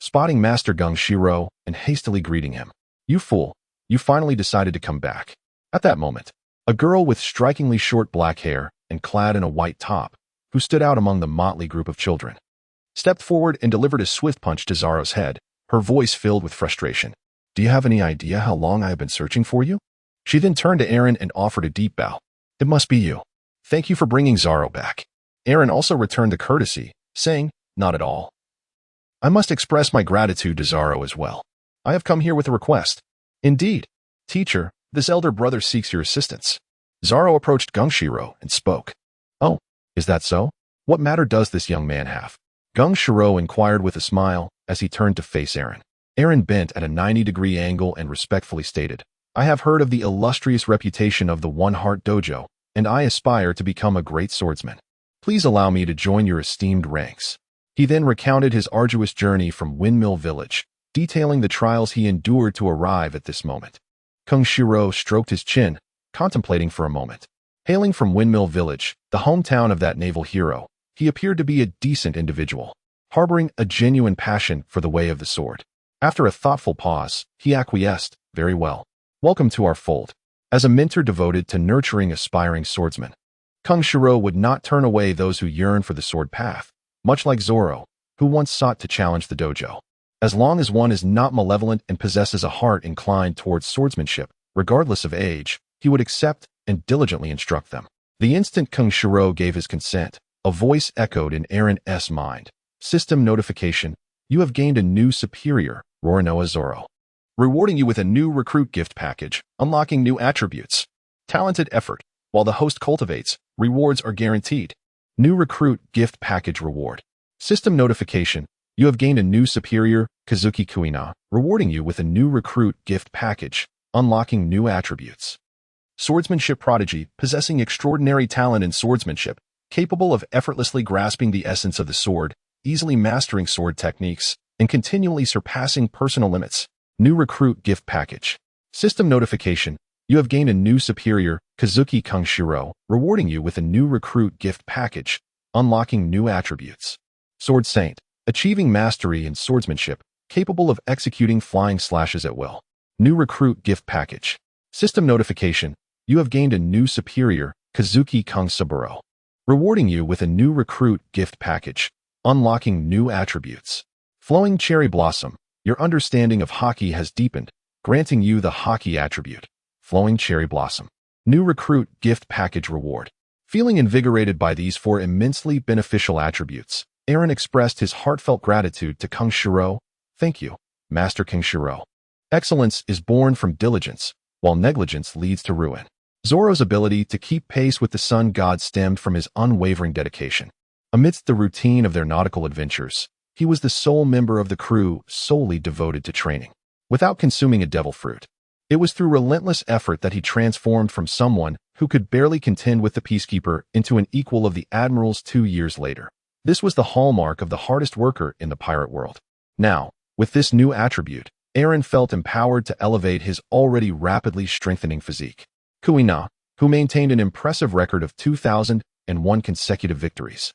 [SPEAKER 1] spotting Master Gungshiro and hastily greeting him. "You fool, you finally decided to come back." At that moment, a girl with strikingly short black hair and clad in a white top, who stood out among the motley group of children, stepped forward and delivered a swift punch to Zoro's head, her voice filled with frustration. "Do you have any idea how long I have been searching for you?" She then turned to Aaron and offered a deep bow. "It must be you. Thank you for bringing Zoro back." Aaron also returned the courtesy, saying, "Not at all. I must express my gratitude to Zoro as well. I have come here with a request." "Indeed. Teacher, this elder brother seeks your assistance." Zoro approached Gungshiro and spoke. "Oh, is that so? What matter does this young man have?" Gungshiro inquired with a smile as he turned to face Eren. Eren bent at a 90-degree angle and respectfully stated, "I have heard of the illustrious reputation of the One Heart Dojo, and I aspire to become a great swordsman. Please allow me to join your esteemed ranks." He then recounted his arduous journey from Windmill Village, detailing the trials he endured to arrive at this moment. Gungshiro stroked his chin, contemplating for a moment. Hailing from Windmill Village, the hometown of that naval hero, he appeared to be a decent individual, harboring a genuine passion for the way of the sword. After a thoughtful pause, he acquiesced, "Very well. Welcome to our fold." As a mentor devoted to nurturing aspiring swordsmen, Gungshiro would not turn away those who yearn for the sword path, much like Zoro, who once sought to challenge the dojo. As long as one is not malevolent and possesses a heart inclined towards swordsmanship, regardless of age, he would accept and diligently instruct them. The instant Gungshiro gave his consent, a voice echoed in Eren's mind. "System notification. You have gained a new superior, Roronoa Zoro. Rewarding you with a new recruit gift package, unlocking new attributes. Talented effort. While the host cultivates, rewards are guaranteed. New recruit gift package reward. System notification. You have gained a new superior, Kazuki Kuina, rewarding you with a new recruit gift package, unlocking new attributes. Swordsmanship prodigy, possessing extraordinary talent in swordsmanship, capable of effortlessly grasping the essence of the sword, easily mastering sword techniques, and continually surpassing personal limits. New recruit gift package. System notification. You have gained a new superior, Kazuki Gungshiro, rewarding you with a new recruit gift package, unlocking new attributes. Sword Saint, achieving mastery in swordsmanship, capable of executing flying slashes at will. New recruit gift package. System notification. You have gained a new superior, Kazuki Gungshiro, rewarding you with a new recruit gift package, unlocking new attributes. Flowing Cherry Blossom. Your understanding of hockey has deepened, granting you the hockey attribute. Flowing Cherry Blossom. New recruit gift package reward. Feeling invigorated by these four immensely beneficial attributes, Eren expressed his heartfelt gratitude to Gungshiro. "Thank you, Master Gungshiro. Excellence is born from diligence, while negligence leads to ruin." Zoro's ability to keep pace with the sun god stemmed from his unwavering dedication. Amidst the routine of their nautical adventures, he was the sole member of the crew solely devoted to training. Without consuming a devil fruit, it was through relentless effort that he transformed from someone who could barely contend with the peacekeeper into an equal of the admirals 2 years later. This was the hallmark of the hardest worker in the pirate world. Now, with this new attribute, Eren felt empowered to elevate his already rapidly strengthening physique. Kuina, who maintained an impressive record of 2,001 consecutive victories,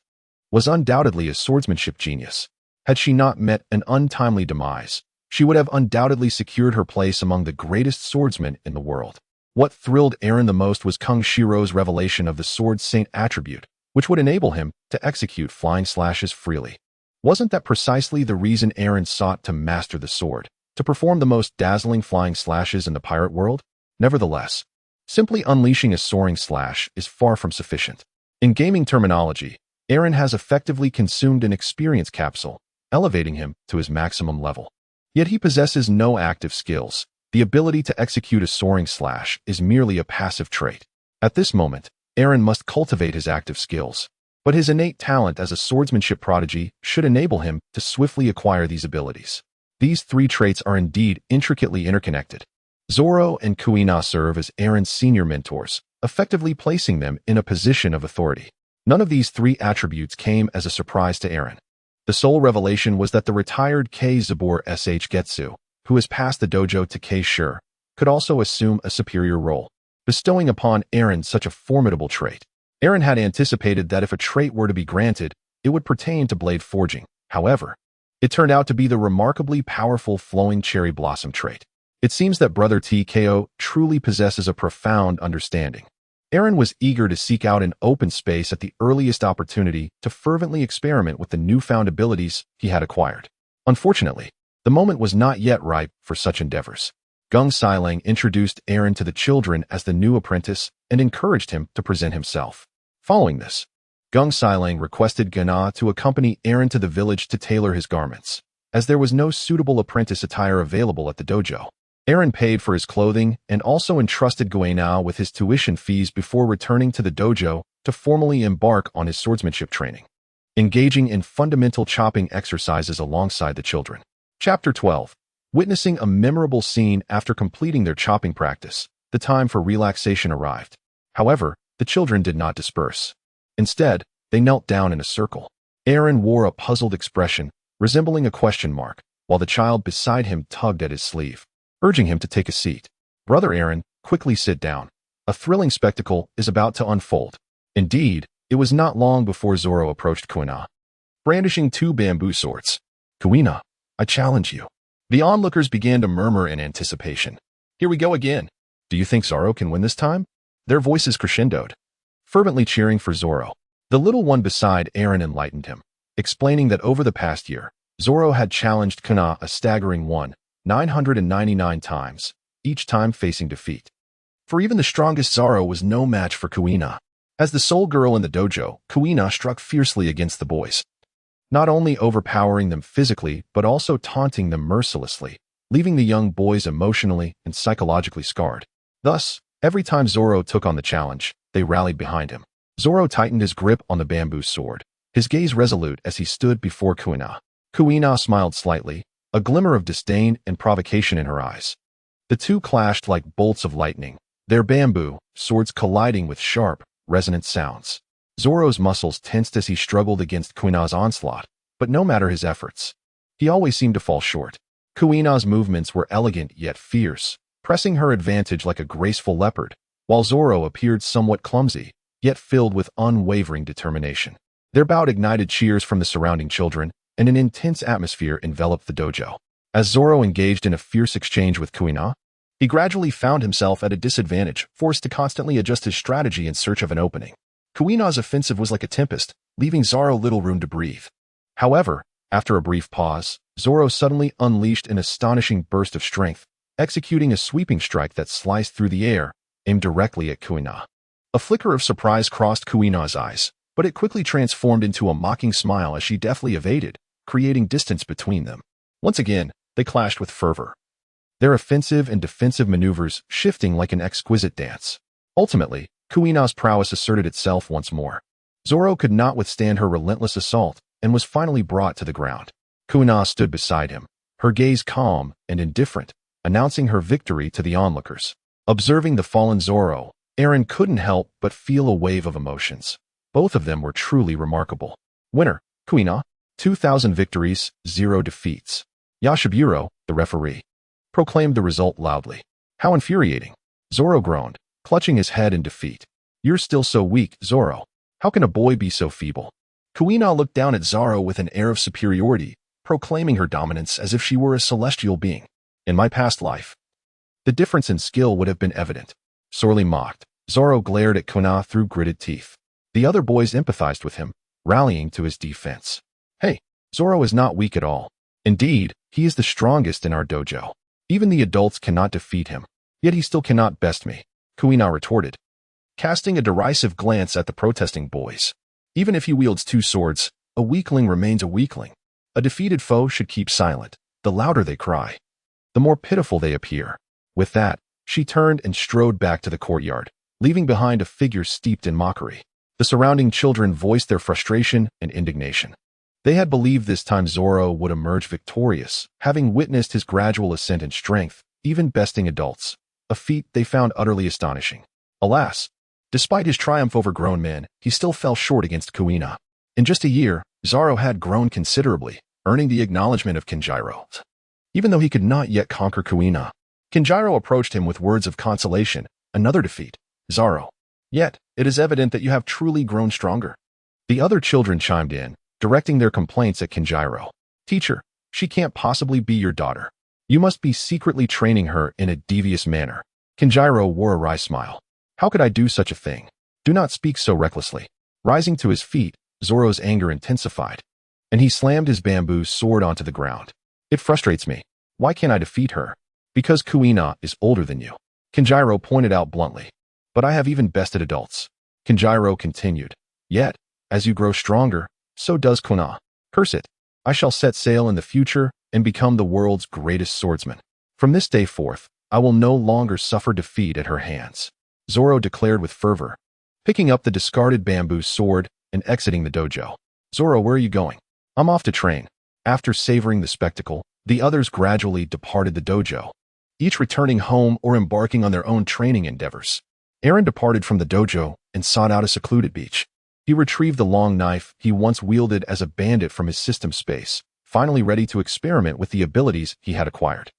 [SPEAKER 1] was undoubtedly a swordsmanship genius. Had she not met an untimely demise, she would have undoubtedly secured her place among the greatest swordsmen in the world. What thrilled Eren the most was Gunshiro's revelation of the Sword Saint attribute, which would enable him to execute flying slashes freely. Wasn't that precisely the reason Eren sought to master the sword, to perform the most dazzling flying slashes in the pirate world? Nevertheless, simply unleashing a soaring slash is far from sufficient. In gaming terminology, Eren has effectively consumed an experience capsule, elevating him to his maximum level. Yet he possesses no active skills. The ability to execute a soaring slash is merely a passive trait. At this moment, Eren must cultivate his active skills, but his innate talent as a swordsmanship prodigy should enable him to swiftly acquire these abilities. These three traits are indeed intricately interconnected. Zoro and Kuina serve as Eren's senior mentors, effectively placing them in a position of authority. None of these three attributes came as a surprise to Eren. The sole revelation was that the retired Zabur Getsu, who has passed the dojo to Shur, could also assume a superior role, bestowing upon Eren such a formidable trait. Eren had anticipated that if a trait were to be granted, it would pertain to blade forging. However, it turned out to be the remarkably powerful Flowing Cherry Blossom trait. It seems that Brother TKO truly possesses a profound understanding. Eren was eager to seek out an open space at the earliest opportunity to fervently experiment with the newfound abilities he had acquired. Unfortunately, the moment was not yet ripe for such endeavors. Gung Sailang introduced Eren to the children as the new apprentice and encouraged him to present himself. Following this, Gung Sailang requested Gana to accompany Eren to the village to tailor his garments, as there was no suitable apprentice attire available at the dojo. Aaron paid for his clothing and also entrusted coin.I with his tuition fees before returning to the dojo to formally embark on his swordsmanship training, engaging in fundamental chopping exercises alongside the children. Chapter 12. Witnessing a memorable scene after completing their chopping practice, the time for relaxation arrived. However, the children did not disperse. Instead, they knelt down in a circle. Aaron wore a puzzled expression, resembling a question mark, while the child beside him tugged at his sleeve, urging him to take a seat. Brother Aaron, quickly sit down. A thrilling spectacle is about to unfold. Indeed, it was not long before Zoro approached coin.I, brandishing two bamboo swords. "Coin.I, I challenge you." The onlookers began to murmur in anticipation. "Here we go again. Do you think Zoro can win this time?" Their voices crescendoed, fervently cheering for Zoro. The little one beside Aaron enlightened him, explaining that over the past year, Zoro had challenged coin.I a staggering 999 times, each time facing defeat. For even the strongest Zoro was no match for coin.I. As the sole girl in the dojo, coin.I struck fiercely against the boys, not only overpowering them physically but also taunting them mercilessly, leaving the young boys emotionally and psychologically scarred. Thus, every time Zoro took on the challenge, they rallied behind him. Zoro tightened his grip on the bamboo sword, his gaze resolute as he stood before coin.I. Coin.I smiled slightly, a glimmer of disdain and provocation in her eyes. The two clashed like bolts of lightning, their bamboo swords colliding with sharp, resonant sounds. Zoro's muscles tensed as he struggled against coin.I's onslaught, but no matter his efforts, he always seemed to fall short. Coin.I's movements were elegant yet fierce, pressing her advantage like a graceful leopard, while Zoro appeared somewhat clumsy, yet filled with unwavering determination. Their bout ignited cheers from the surrounding children, and an intense atmosphere enveloped the dojo. As Zoro engaged in a fierce exchange with coin.I, he gradually found himself at a disadvantage, forced to constantly adjust his strategy in search of an opening. Coin.I's offensive was like a tempest, leaving Zoro little room to breathe. However, after a brief pause, Zoro suddenly unleashed an astonishing burst of strength, executing a sweeping strike that sliced through the air, aimed directly at coin.I. A flicker of surprise crossed coin.I's eyes, but it quickly transformed into a mocking smile as she deftly evaded, creating distance between them. Once again, they clashed with fervor, their offensive and defensive maneuvers shifting like an exquisite dance. Ultimately, coin.I's prowess asserted itself once more. Zoro could not withstand her relentless assault and was finally brought to the ground. Coin.I stood beside him, her gaze calm and indifferent, announcing her victory to the onlookers. Observing the fallen Zoro, Aaron couldn't help but feel a wave of emotions. Both of them were truly remarkable. Winner, coin.I, 2,000 victories, 0 defeats. Yashiburo, the referee, proclaimed the result loudly. How infuriating. Zoro groaned, clutching his head in defeat. You're still so weak, Zoro. How can a boy be so feeble? Coin.I looked down at Zoro with an air of superiority, proclaiming her dominance as if she were a celestial being. In my past life, the difference in skill would have been evident. Sorely mocked, Zoro glared at coin.I through gritted teeth. The other boys empathized with him, rallying to his defense. Hey, Zoro is not weak at all. Indeed, he is the strongest in our dojo. Even the adults cannot defeat him. Yet he still cannot best me, coin.I retorted, casting a derisive glance at the protesting boys. Even if he wields 2 swords, a weakling remains a weakling. A defeated foe should keep silent. The louder they cry, the more pitiful they appear. With that, she turned and strode back to the courtyard, leaving behind a figure steeped in mockery. The surrounding children voiced their frustration and indignation. They had believed this time Zoro would emerge victorious, having witnessed his gradual ascent in strength, even besting adults, a feat they found utterly astonishing. Alas, despite his triumph over grown men, he still fell short against coin.I. In just a year, Zoro had grown considerably, earning the acknowledgement of Kenjiro. Even though he could not yet conquer coin.I, Kenjiro approached him with words of consolation. Another defeat, Zoro. Yet, it is evident that you have truly grown stronger. The other children chimed in, directing their complaints at Kenjiro. Teacher, she can't possibly be your daughter. You must be secretly training her in a devious manner. Kenjiro wore a wry smile. How could I do such a thing? Do not speak so recklessly. Rising to his feet, Zoro's anger intensified, and he slammed his bamboo sword onto the ground. It frustrates me. Why can't I defeat her? Because coin.I is older than you, Kenjiro pointed out bluntly. But I have even bested adults. Kenjiro continued. Yet, as you grow stronger, so does coin.I. Curse it. I shall set sail in the future and become the world's greatest swordsman. From this day forth, I will no longer suffer defeat at her hands," Zoro declared with fervor, picking up the discarded bamboo sword and exiting the dojo. "Zoro, where are you going?" "I'm off to train." After savoring the spectacle, the others gradually departed the dojo, each returning home or embarking on their own training endeavors. Eren departed from the dojo and sought out a secluded beach. He retrieved the long knife he once wielded as a bandit from his system space, finally ready to experiment with the abilities he had acquired.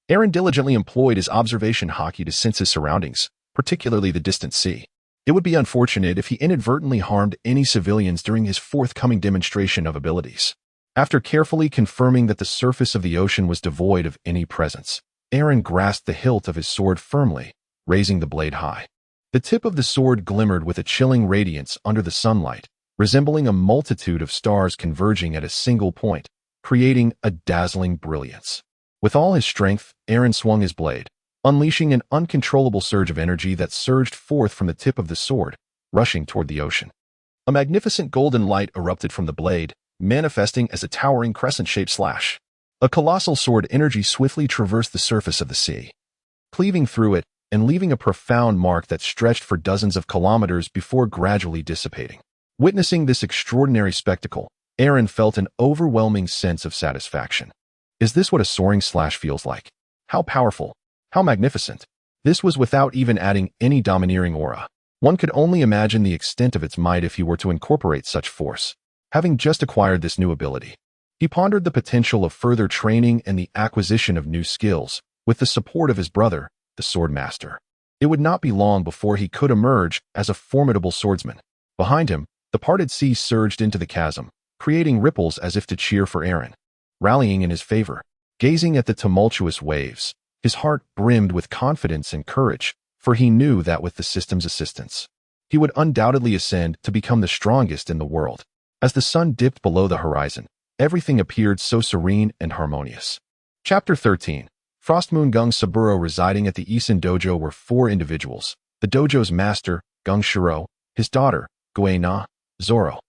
[SPEAKER 1] Eren diligently employed his observation haki to sense his surroundings, particularly the distant sea. It would be unfortunate if he inadvertently harmed any civilians during his forthcoming demonstration of abilities. After carefully confirming that the surface of the ocean was devoid of any presence, Eren grasped the hilt of his sword firmly, raising the blade high. The tip of the sword glimmered with a chilling radiance under the sunlight, resembling a multitude of stars converging at a single point, creating a dazzling brilliance. With all his strength, Eren swung his blade, unleashing an uncontrollable surge of energy that surged forth from the tip of the sword, rushing toward the ocean. A magnificent golden light erupted from the blade, manifesting as a towering crescent-shaped slash. A colossal sword energy swiftly traversed the surface of the sea, cleaving through it and leaving a profound mark that stretched for dozens of kilometers before gradually dissipating. Witnessing this extraordinary spectacle, Eren felt an overwhelming sense of satisfaction. Is this what a soaring slash feels like? How powerful! How magnificent! This was without even adding any domineering aura. One could only imagine the extent of its might if he were to incorporate such force. Having just acquired this new ability, he pondered the potential of further training and the acquisition of new skills, with the support of his brother, the sword master. It would not be long before he could emerge as a formidable swordsman. Behind him, the parted sea surged into the chasm, creating ripples as if to cheer for Eren. Rallying in his favor, gazing at the tumultuous waves, his heart brimmed with confidence and courage, for he knew that with the system's assistance, he would undoubtedly ascend to become the strongest in the world. As the sun dipped below the horizon, everything appeared so serene and harmonious. Chapter 13. Frostmoon Gung Saburo. Residing at the Isen Dojo were 4 individuals: the dojo's master, Gung Shiro, his daughter, Guei-na, Zoro,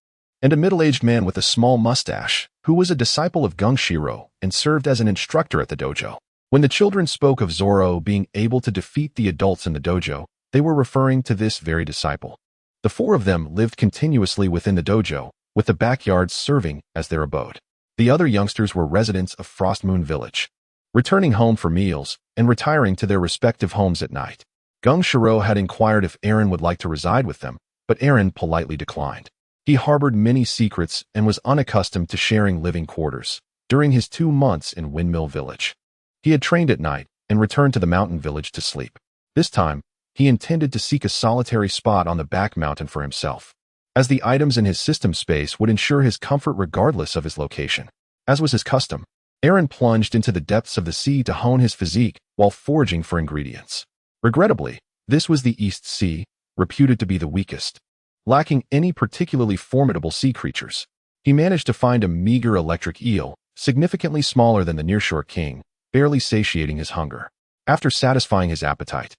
[SPEAKER 1] and a middle-aged man with a small mustache, who was a disciple of Gung Shiro and served as an instructor at the dojo. When the children spoke of Zoro being able to defeat the adults in the dojo, they were referring to this very disciple. The 4 of them lived continuously within the dojo, with the backyards serving as their abode. The other youngsters were residents of Frostmoon Village, returning home for meals and retiring to their respective homes at night. Gung Shiro had inquired if Eren would like to reside with them, but Eren politely declined. He harbored many secrets and was unaccustomed to sharing living quarters. During his 2 months in Windmill Village, he had trained at night and returned to the mountain village to sleep. This time, he intended to seek a solitary spot on the back mountain for himself, as the items in his system space would ensure his comfort regardless of his location. As was his custom, Eren plunged into the depths of the sea to hone his physique while foraging for ingredients. Regrettably, this was the East Sea, reputed to be the weakest, lacking any particularly formidable sea creatures. He managed to find a meager electric eel, significantly smaller than the nearshore king, barely satiating his hunger. After satisfying his appetite,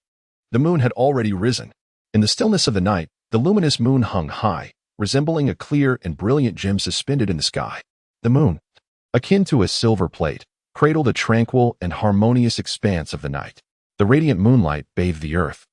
[SPEAKER 1] the moon had already risen. In the stillness of the night, the luminous moon hung high, resembling a clear and brilliant gem suspended in the sky. The moon, akin to a silver plate, cradled a tranquil and harmonious expanse of the night. The radiant moonlight bathed the earth,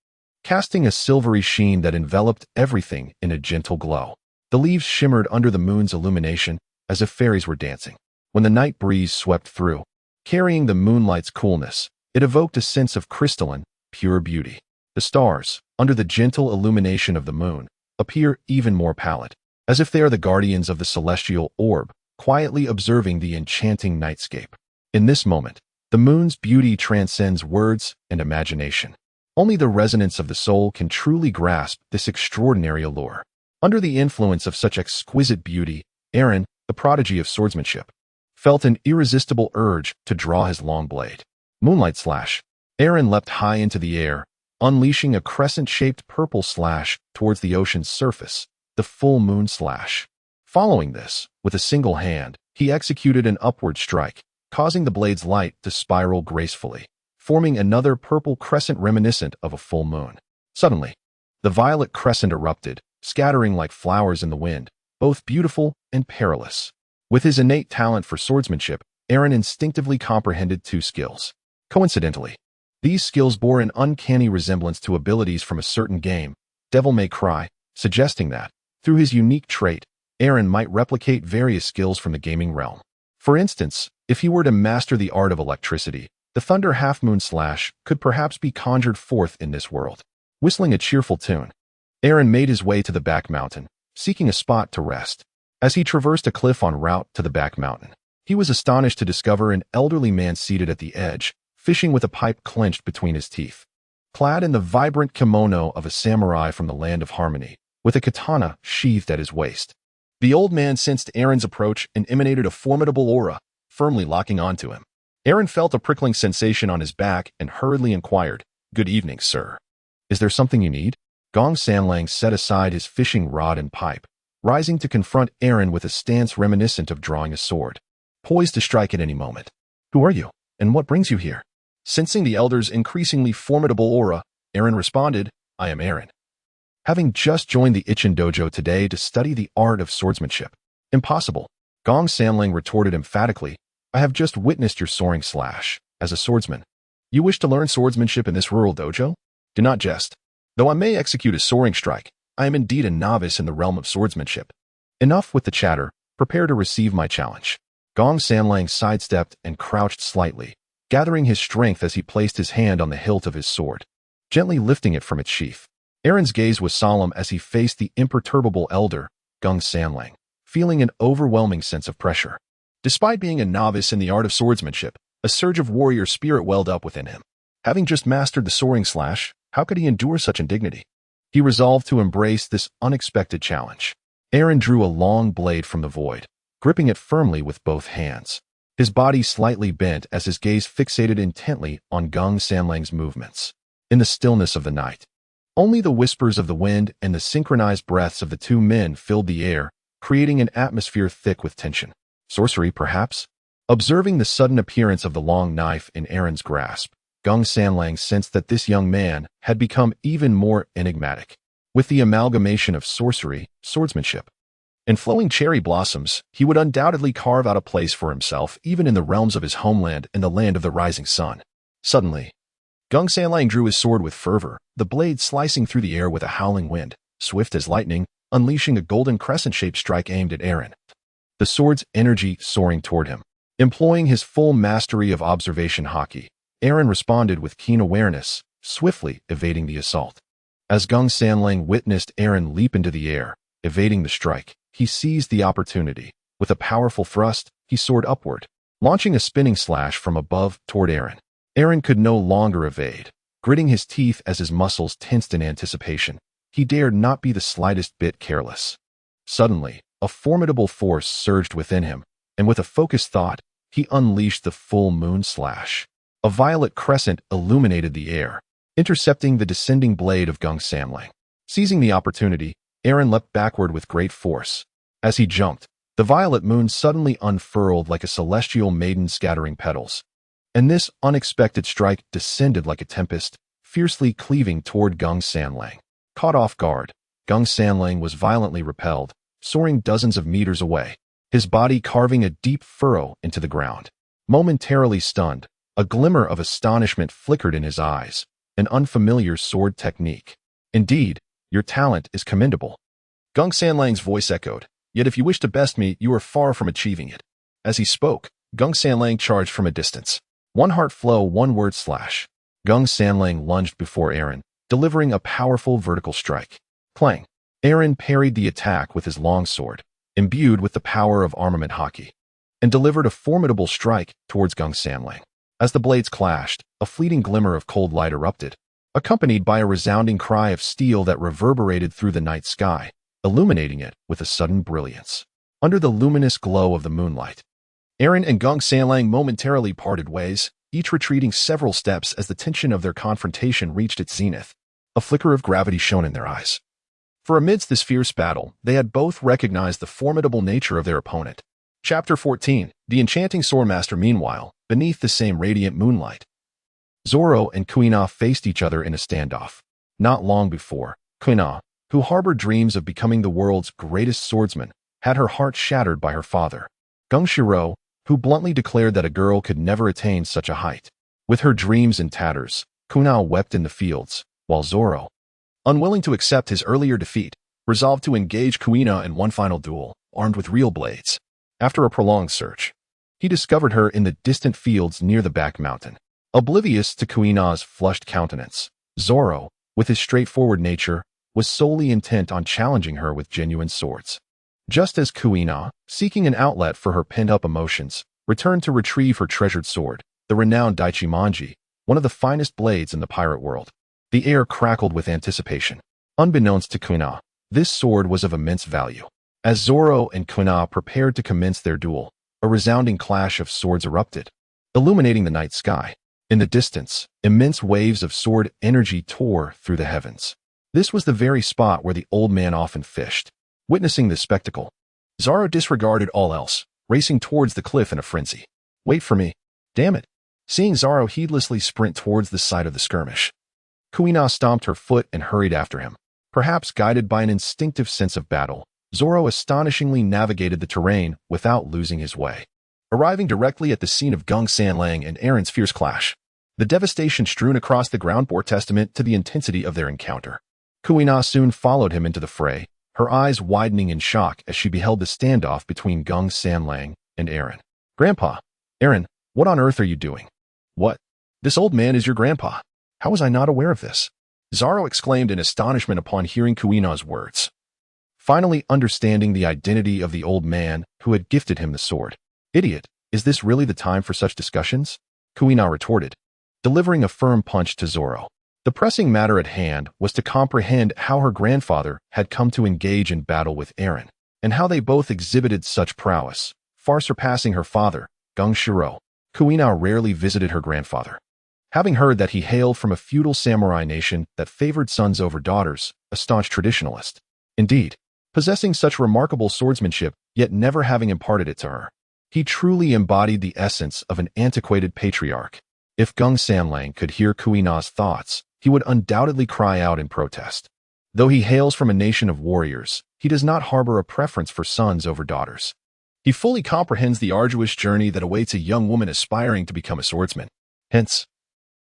[SPEAKER 1] casting a silvery sheen that enveloped everything in a gentle glow. The leaves shimmered under the moon's illumination as if fairies were dancing. When the night breeze swept through, carrying the moonlight's coolness, it evoked a sense of crystalline, pure beauty. The stars, under the gentle illumination of the moon, appear even more pallid, as if they are the guardians of the celestial orb, quietly observing the enchanting nightscape. In this moment, the moon's beauty transcends words and imagination. Only the resonance of the soul can truly grasp this extraordinary allure. Under the influence of such exquisite beauty, Eren, the prodigy of swordsmanship, felt an irresistible urge to draw his long blade. Moonlight slash. Eren leapt high into the air, unleashing a crescent-shaped purple slash towards the ocean's surface, the full moon slash. Following this, with a single hand, he executed an upward strike, causing the blade's light to spiral gracefully, forming another purple crescent reminiscent of a full moon. Suddenly, the violet crescent erupted, scattering like flowers in the wind, both beautiful and perilous. With his innate talent for swordsmanship, Eren instinctively comprehended 2 skills. Coincidentally, These skills bore an uncanny resemblance to abilities from a certain game, Devil May Cry, suggesting that, through his unique trait, Eren might replicate various skills from the gaming realm. For instance, if he were to master the art of electricity, the Thunder Half-Moon Slash could perhaps be conjured forth in this world. Whistling a cheerful tune, Eren made his way to the back mountain, seeking a spot to rest. As he traversed a cliff en route to the back mountain, he was astonished to discover an elderly man seated at the edge, fishing with a pipe clenched between his teeth. Clad in the vibrant kimono of a samurai from the land of harmony, with a katana sheathed at his waist, the old man sensed Eren's approach and emanated a formidable aura, firmly locking onto him. Eren felt a prickling sensation on his back and hurriedly inquired, "Good evening, sir. Is there something you need?" Gong Sanlang set aside his fishing rod and pipe, rising to confront Eren with a stance reminiscent of drawing a sword, poised to strike at any moment. "Who are you, and what brings you here?" Sensing the elder's increasingly formidable aura, Eren responded, "I am Eren. Having just joined the Ichen Dojo today to study the art of swordsmanship." "Impossible," Gong Sanlang retorted emphatically. "I have just witnessed your soaring slash. As a swordsman, you wish to learn swordsmanship in this rural dojo? Do not jest. Though I may execute a soaring strike, I am indeed a novice in the realm of swordsmanship. Enough with the chatter. Prepare to receive my challenge." Gong Sanlang sidestepped and crouched slightly, gathering his strength as he placed his hand on the hilt of his sword, gently lifting it from its sheath. Eren's gaze was solemn as he faced the imperturbable elder, Gong Sanlang, feeling an overwhelming sense of pressure. Despite being a novice in the art of swordsmanship, a surge of warrior spirit welled up within him. Having just mastered the soaring slash, how could he endure such indignity? He resolved to embrace this unexpected challenge. Eren drew a long blade from the void, gripping it firmly with both hands. His body slightly bent as his gaze fixated intently on Gong Sanlang's movements. In the stillness of the night, only the whispers of the wind and the synchronized breaths of the two men filled the air, creating an atmosphere thick with tension. Sorcery, perhaps? Observing the sudden appearance of the long knife in Eren's grasp, Gong Sanlang sensed that this young man had become even more enigmatic. With the amalgamation of sorcery, swordsmanship, and flowing cherry blossoms, he would undoubtedly carve out a place for himself even in the realms of his homeland and the land of the rising sun. Suddenly, Gong Sanlang drew his sword with fervor, the blade slicing through the air with a howling wind, swift as lightning, unleashing a golden crescent-shaped strike aimed at Eren. The sword's energy soaring toward him. Employing his full mastery of observation haki, Eren responded with keen awareness, swiftly evading the assault. As Gong Sanlang witnessed Eren leap into the air, evading the strike, he seized the opportunity. With a powerful thrust, he soared upward, launching a spinning slash from above toward Eren. Eren could no longer evade. Gritting his teeth as his muscles tensed in anticipation, he dared not be the slightest bit careless. Suddenly, a formidable force surged within him, and with a focused thought, he unleashed the full moon slash. A violet crescent illuminated the air, intercepting the descending blade of Gong Sanlang. Seizing the opportunity, Eren leapt backward with great force. As he jumped, the violet moon suddenly unfurled like a celestial maiden scattering petals. And this unexpected strike descended like a tempest, fiercely cleaving toward Gong Sanlang. Caught off guard, Gong Sanlang was violently repelled, soaring dozens of meters away, his body carving a deep furrow into the ground. Momentarily stunned, a glimmer of astonishment flickered in his eyes, an unfamiliar sword technique. "Indeed, your talent is commendable," Gong Sanlang's voice echoed. "Yet if you wish to best me, you are far from achieving it." As he spoke, Gong Sanlang charged from a distance. One heart flow, one word slash. Gong Sanlang lunged before Eren, delivering a powerful vertical strike. Clang! Eren parried the attack with his long sword, imbued with the power of armament haki, and delivered a formidable strike towards Gong Sanlang. As the blades clashed, a fleeting glimmer of cold light erupted, accompanied by a resounding cry of steel that reverberated through the night sky, illuminating it with a sudden brilliance. Under the luminous glow of the moonlight, Eren and Gong Sanlang momentarily parted ways, each retreating several steps as the tension of their confrontation reached its zenith. A flicker of gravity shone in their eyes. For amidst this fierce battle, they had both recognized the formidable nature of their opponent. Chapter 14. The Enchanting Swordmaster. Meanwhile, beneath the same radiant moonlight, Zoro and Kuina faced each other in a standoff. Not long before, Kuina, who harbored dreams of becoming the world's greatest swordsman, had her heart shattered by her father, Gung Shiro, who bluntly declared that a girl could never attain such a height. With her dreams in tatters, Kuina wept in the fields, while Zoro, unwilling to accept his earlier defeat, resolved to engage Kuina in one final duel, armed with real blades. After a prolonged search, he discovered her in the distant fields near the back mountain. Oblivious to Kuina's flushed countenance, Zoro, with his straightforward nature, was solely intent on challenging her with genuine swords. Just as Kuina, seeking an outlet for her pent-up emotions, returned to retrieve her treasured sword, the renowned Daichimanji, one of the finest blades in the pirate world. The air crackled with anticipation. Unbeknownst to Kuina, this sword was of immense value. As Zoro and Kuina prepared to commence their duel, a resounding clash of swords erupted, illuminating the night sky. In the distance, immense waves of sword energy tore through the heavens. This was the very spot where the old man often fished. Witnessing this spectacle, Zoro disregarded all else, racing towards the cliff in a frenzy. Wait for me. Damn it. Seeing Zoro heedlessly sprint towards the site of the skirmish, Kuina stomped her foot and hurried after him. Perhaps guided by an instinctive sense of battle, Zoro astonishingly navigated the terrain without losing his way. Arriving directly at the scene of Gung Sanlang and Aaron's fierce clash, the devastation strewn across the ground bore testament to the intensity of their encounter. Kuina soon followed him into the fray, her eyes widening in shock as she beheld the standoff between Gung Sanlang and Aaron. Grandpa, Aaron, what on earth are you doing? What? This old man is your grandpa. How was I not aware of this? Zoro exclaimed in astonishment upon hearing Kuina's words, finally understanding the identity of the old man who had gifted him the sword. Idiot, is this really the time for such discussions? Kuina retorted, delivering a firm punch to Zoro. The pressing matter at hand was to comprehend how her grandfather had come to engage in battle with Aaron, and how they both exhibited such prowess, far surpassing her father, Gung Shiro. Kuina rarely visited her grandfather, having heard that he hailed from a feudal samurai nation that favored sons over daughters, a staunch traditionalist. Indeed, possessing such remarkable swordsmanship, yet never having imparted it to her, he truly embodied the essence of an antiquated patriarch. If Gung Sanlang could hear Kuina's thoughts, he would undoubtedly cry out in protest. Though he hails from a nation of warriors, he does not harbor a preference for sons over daughters. He fully comprehends the arduous journey that awaits a young woman aspiring to become a swordsman. Hence,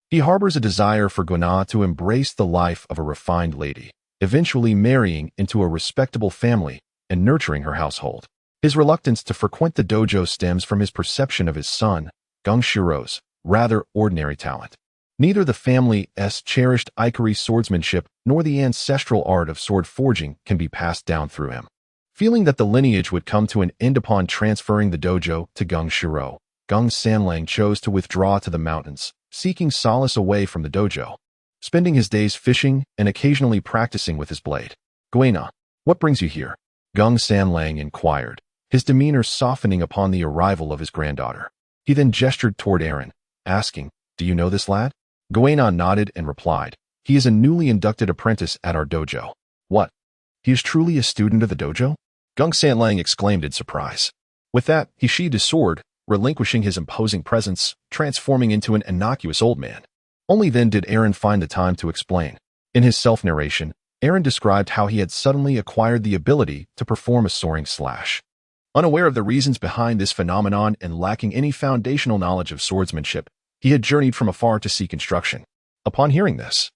[SPEAKER 1] he harbors a desire for Kuina to embrace the life of a refined lady, eventually marrying into a respectable family and nurturing her household. His reluctance to frequent the dojo stems from his perception of his son, Gung Shiro's, rather ordinary talent. Neither the family's cherished Ikari swordsmanship nor the ancestral art of sword forging can be passed down through him. Feeling that the lineage would come to an end upon transferring the dojo to Gung Shiro, Gung Sanlang chose to withdraw to the mountains, seeking solace away from the dojo, spending his days fishing and occasionally practicing with his blade. Kuina, what brings you here? Gung Sanlang inquired, his demeanor softening upon the arrival of his granddaughter. He then gestured toward Aaron, asking, do you know this lad? Kuina nodded and replied, he is a newly inducted apprentice at our dojo. What? He is truly a student of the dojo? Gung Sanlang exclaimed in surprise. With that, he sheathed his sword, relinquishing his imposing presence, transforming into an innocuous old man. Only then did Aaron find the time to explain. In his self-narration, Aaron described how he had suddenly acquired the ability to perform a soaring slash. Unaware of the reasons behind this phenomenon and lacking any foundational knowledge of swordsmanship, he had journeyed from afar to seek instruction. Upon hearing this,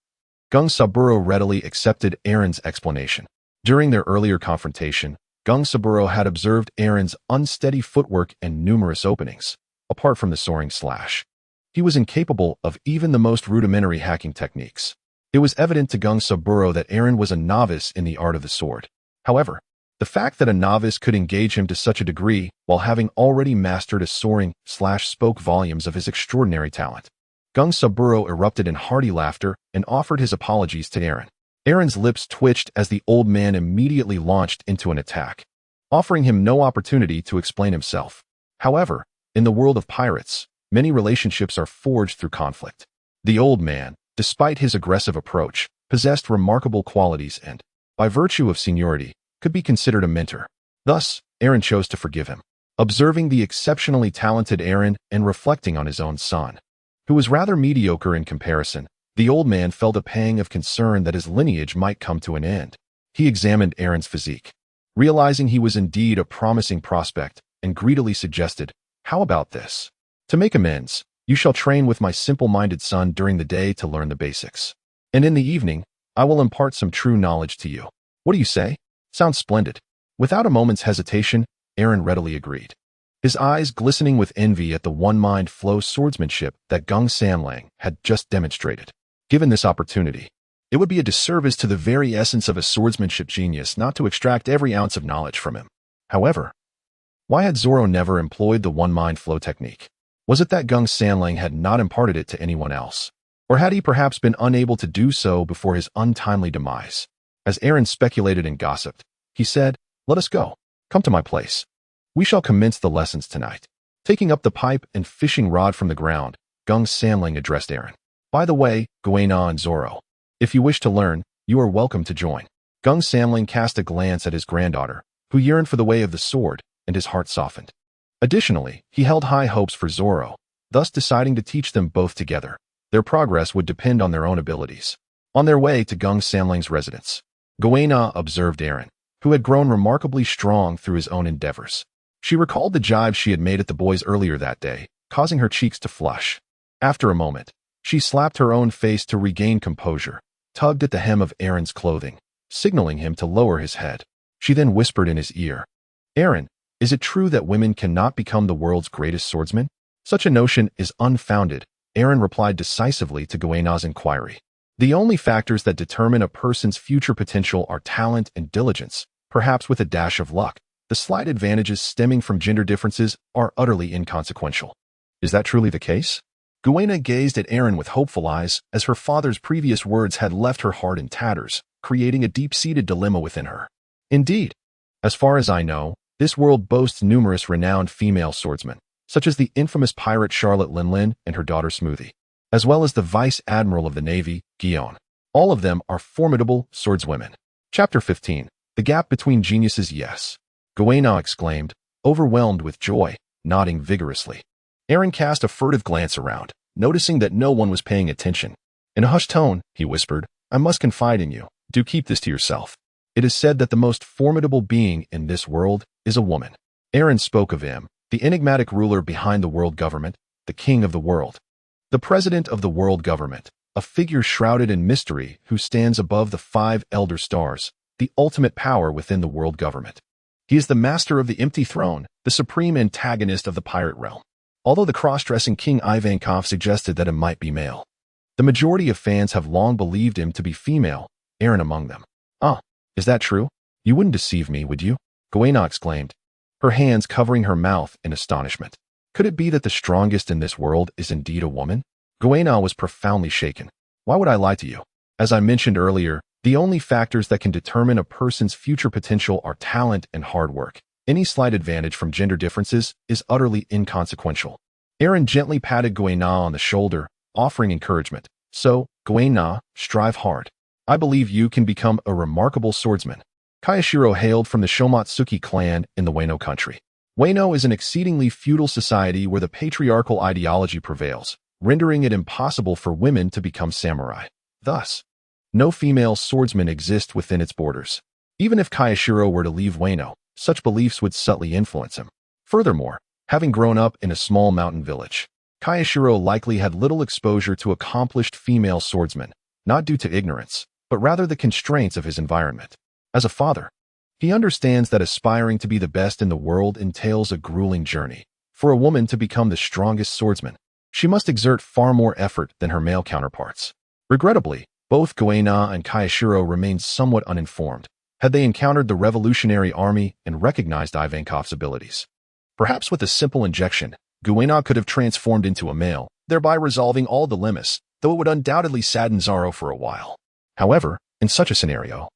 [SPEAKER 1] Gung Saburo readily accepted Aaron's explanation. During their earlier confrontation, Gung Saburo had observed Aaron's unsteady footwork and numerous openings. Apart from the soaring slash, he was incapable of even the most rudimentary hacking techniques. It was evident to Gung Saburo that Aaron was a novice in the art of the sword. However, the fact that a novice could engage him to such a degree while having already mastered a soaring slash spoke volumes of his extraordinary talent. Gung Saburo erupted in hearty laughter and offered his apologies to Aaron. Aaron's lips twitched as the old man immediately launched into an attack, offering him no opportunity to explain himself. However, in the world of pirates, many relationships are forged through conflict. The old man, despite his aggressive approach, possessed remarkable qualities and, by virtue of seniority, could be considered a mentor. Thus, Aaron chose to forgive him. Observing the exceptionally talented Aaron and reflecting on his own son, who was rather mediocre in comparison, the old man felt a pang of concern that his lineage might come to an end. He examined Aaron's physique, realizing he was indeed a promising prospect, and greedily suggested, how about this? To make amends, You shall train with my simple-minded son during the day to learn the basics. And in the evening, I will impart some true knowledge to you. What do you say? Sounds splendid. Without a moment's hesitation, Aaron readily agreed, his eyes glistening with envy at the one-mind flow swordsmanship that Gung Sanlang had just demonstrated. Given this opportunity, it would be a disservice to the very essence of a swordsmanship genius not to extract every ounce of knowledge from him. However, why had Zoro never employed the one-mind flow technique? Was it that Gung Sanlang had not imparted it to anyone else? Or had he perhaps been unable to do so before his untimely demise? As Aaron speculated and gossiped, he said, "Let us go. Come to my place. We shall commence the lessons tonight." Taking up the pipe and fishing rod from the ground, Gung Sanlang addressed Aaron. "By the way, Guena and Zoro, if you wish to learn, you are welcome to join." Gung Sanlang cast a glance at his granddaughter, who yearned for the way of the sword, and his heart softened. Additionally, he held high hopes for Zoro, thus deciding to teach them both together. Their progress would depend on their own abilities. On their way to Gung Sanlang's residence, Guena observed Aaron, who had grown remarkably strong through his own endeavors. She recalled the jibe she had made at the boys earlier that day, causing her cheeks to flush. After a moment, she slapped her own face to regain composure, tugged at the hem of Aaron's clothing, signaling him to lower his head. She then whispered in his ear, "Aaron, is it true that women cannot become the world's greatest swordsmen?" "Such a notion is unfounded," Aaron replied decisively to Guena's inquiry. "The only factors that determine a person's future potential are talent and diligence, perhaps with a dash of luck. The slight advantages stemming from gender differences are utterly inconsequential." "Is that truly the case?" Guena gazed at Aaron with hopeful eyes, as her father's previous words had left her heart in tatters, creating a deep-seated dilemma within her. "Indeed. As far as I know, this world boasts numerous renowned female swordsmen, such as the infamous pirate Charlotte Linlin and her daughter Smoothie, as well as the Vice Admiral of the Navy, Guion. All of them are formidable swordswomen." Chapter 15. The Gap Between Geniuses. "Yes," Guena exclaimed, overwhelmed with joy, nodding vigorously. Aaron cast a furtive glance around, noticing that no one was paying attention. In a hushed tone, he whispered, "I must confide in you. Do keep this to yourself. It is said that the most formidable being in this world is a woman." Aaron spoke of him, the enigmatic ruler behind the world government, the king of the world. The president of the world government, a figure shrouded in mystery who stands above the 5 elder stars, the ultimate power within the world government. He is the master of the empty throne, the supreme antagonist of the pirate realm. Although the cross-dressing King Ivankov suggested that it might be male, the majority of fans have long believed him to be female, Aaron among them. "Ah, is that true? You wouldn't deceive me, would you?" Guena exclaimed, her hands covering her mouth in astonishment. Could it be that the strongest in this world is indeed a woman? Guena was profoundly shaken. "Why would I lie to you? As I mentioned earlier, the only factors that can determine a person's future potential are talent and hard work. Any slight advantage from gender differences is utterly inconsequential." Aaron gently patted Guena on the shoulder, offering encouragement. "So, Guena, strive hard. I believe you can become a remarkable swordsman." Kayashiro hailed from the Shomotsuki clan in the Wano country. Wano is an exceedingly feudal society where the patriarchal ideology prevails, rendering it impossible for women to become samurai. Thus, no female swordsmen exist within its borders. Even if Kayashiro were to leave Wano, such beliefs would subtly influence him. Furthermore, having grown up in a small mountain village, Kayashiro likely had little exposure to accomplished female swordsmen, not due to ignorance, but rather the constraints of his environment. As a father, he understands that aspiring to be the best in the world entails a grueling journey. For a woman to become the strongest swordsman, she must exert far more effort than her male counterparts. Regrettably, both Guena and Kayashiro remained somewhat uninformed, had they encountered the Revolutionary Army and recognized Ivankov's abilities. Perhaps with a simple injection, Guena could have transformed into a male, thereby resolving all dilemmas, though it would undoubtedly sadden Zoro for a while. However, in such a scenario,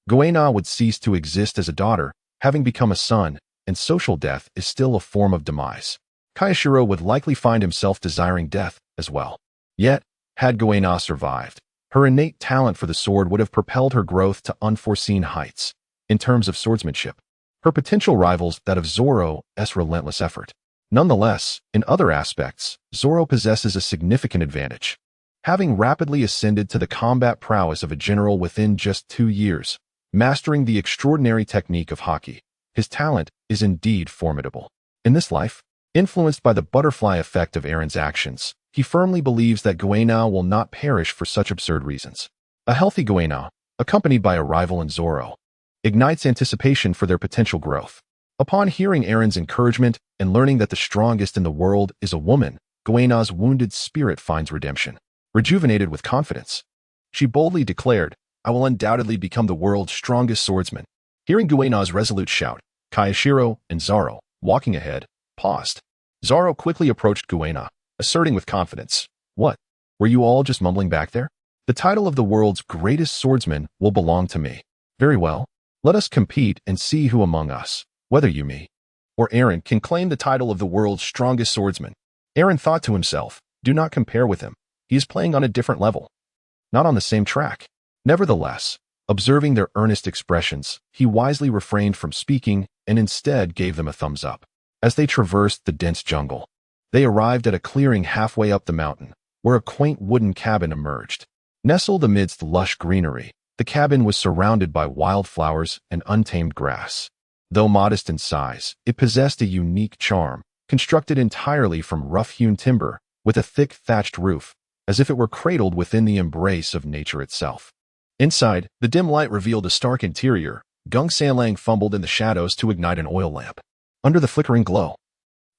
[SPEAKER 1] Guena would cease to exist as a daughter, having become a son, and social death is still a form of demise. Kayashiro would likely find himself desiring death as well. Yet, had Guena survived, her innate talent for the sword would have propelled her growth to unforeseen heights. In terms of swordsmanship, her potential rivals that of Zoro's relentless effort. Nonetheless, in other aspects, Zoro possesses a significant advantage. Having rapidly ascended to the combat prowess of a general within just 2 years, mastering the extraordinary technique of haki, his talent is indeed formidable. In this life, Influenced by the butterfly effect of Aaron's actions, he firmly believes that coin.I will not perish for such absurd reasons. A healthy coin.I, accompanied by a rival in Zoro, ignites anticipation for their potential growth. Upon hearing Aaron's encouragement and learning that the strongest in the world is a woman, coin.I's wounded spirit finds redemption. Rejuvenated with confidence, she boldly declared, "I will undoubtedly become the world's strongest swordsman." Hearing coin.I's resolute shout, Kayashiro and Zoro, walking ahead, paused. Zoro quickly approached coin.I, asserting with confidence, "What? Were you all just mumbling back there? The title of the world's greatest swordsman will belong to me. Very well. Let us compete and see who among us, whether you, me, or Aaron, can claim the title of the world's strongest swordsman." Aaron thought to himself, "Do not compare with him. He is playing on a different level, not on the same track." Nevertheless, observing their earnest expressions, he wisely refrained from speaking and instead gave them a thumbs up. As they traversed the dense jungle, they arrived at a clearing halfway up the mountain, where a quaint wooden cabin emerged. Nestled amidst lush greenery, the cabin was surrounded by wildflowers and untamed grass. Though modest in size, it possessed a unique charm, constructed entirely from rough-hewn timber, with a thick thatched roof, as if it were cradled within the embrace of nature itself. Inside, the dim light revealed a stark interior. Gung Sanlang fumbled in the shadows to ignite an oil lamp. Under the flickering glow,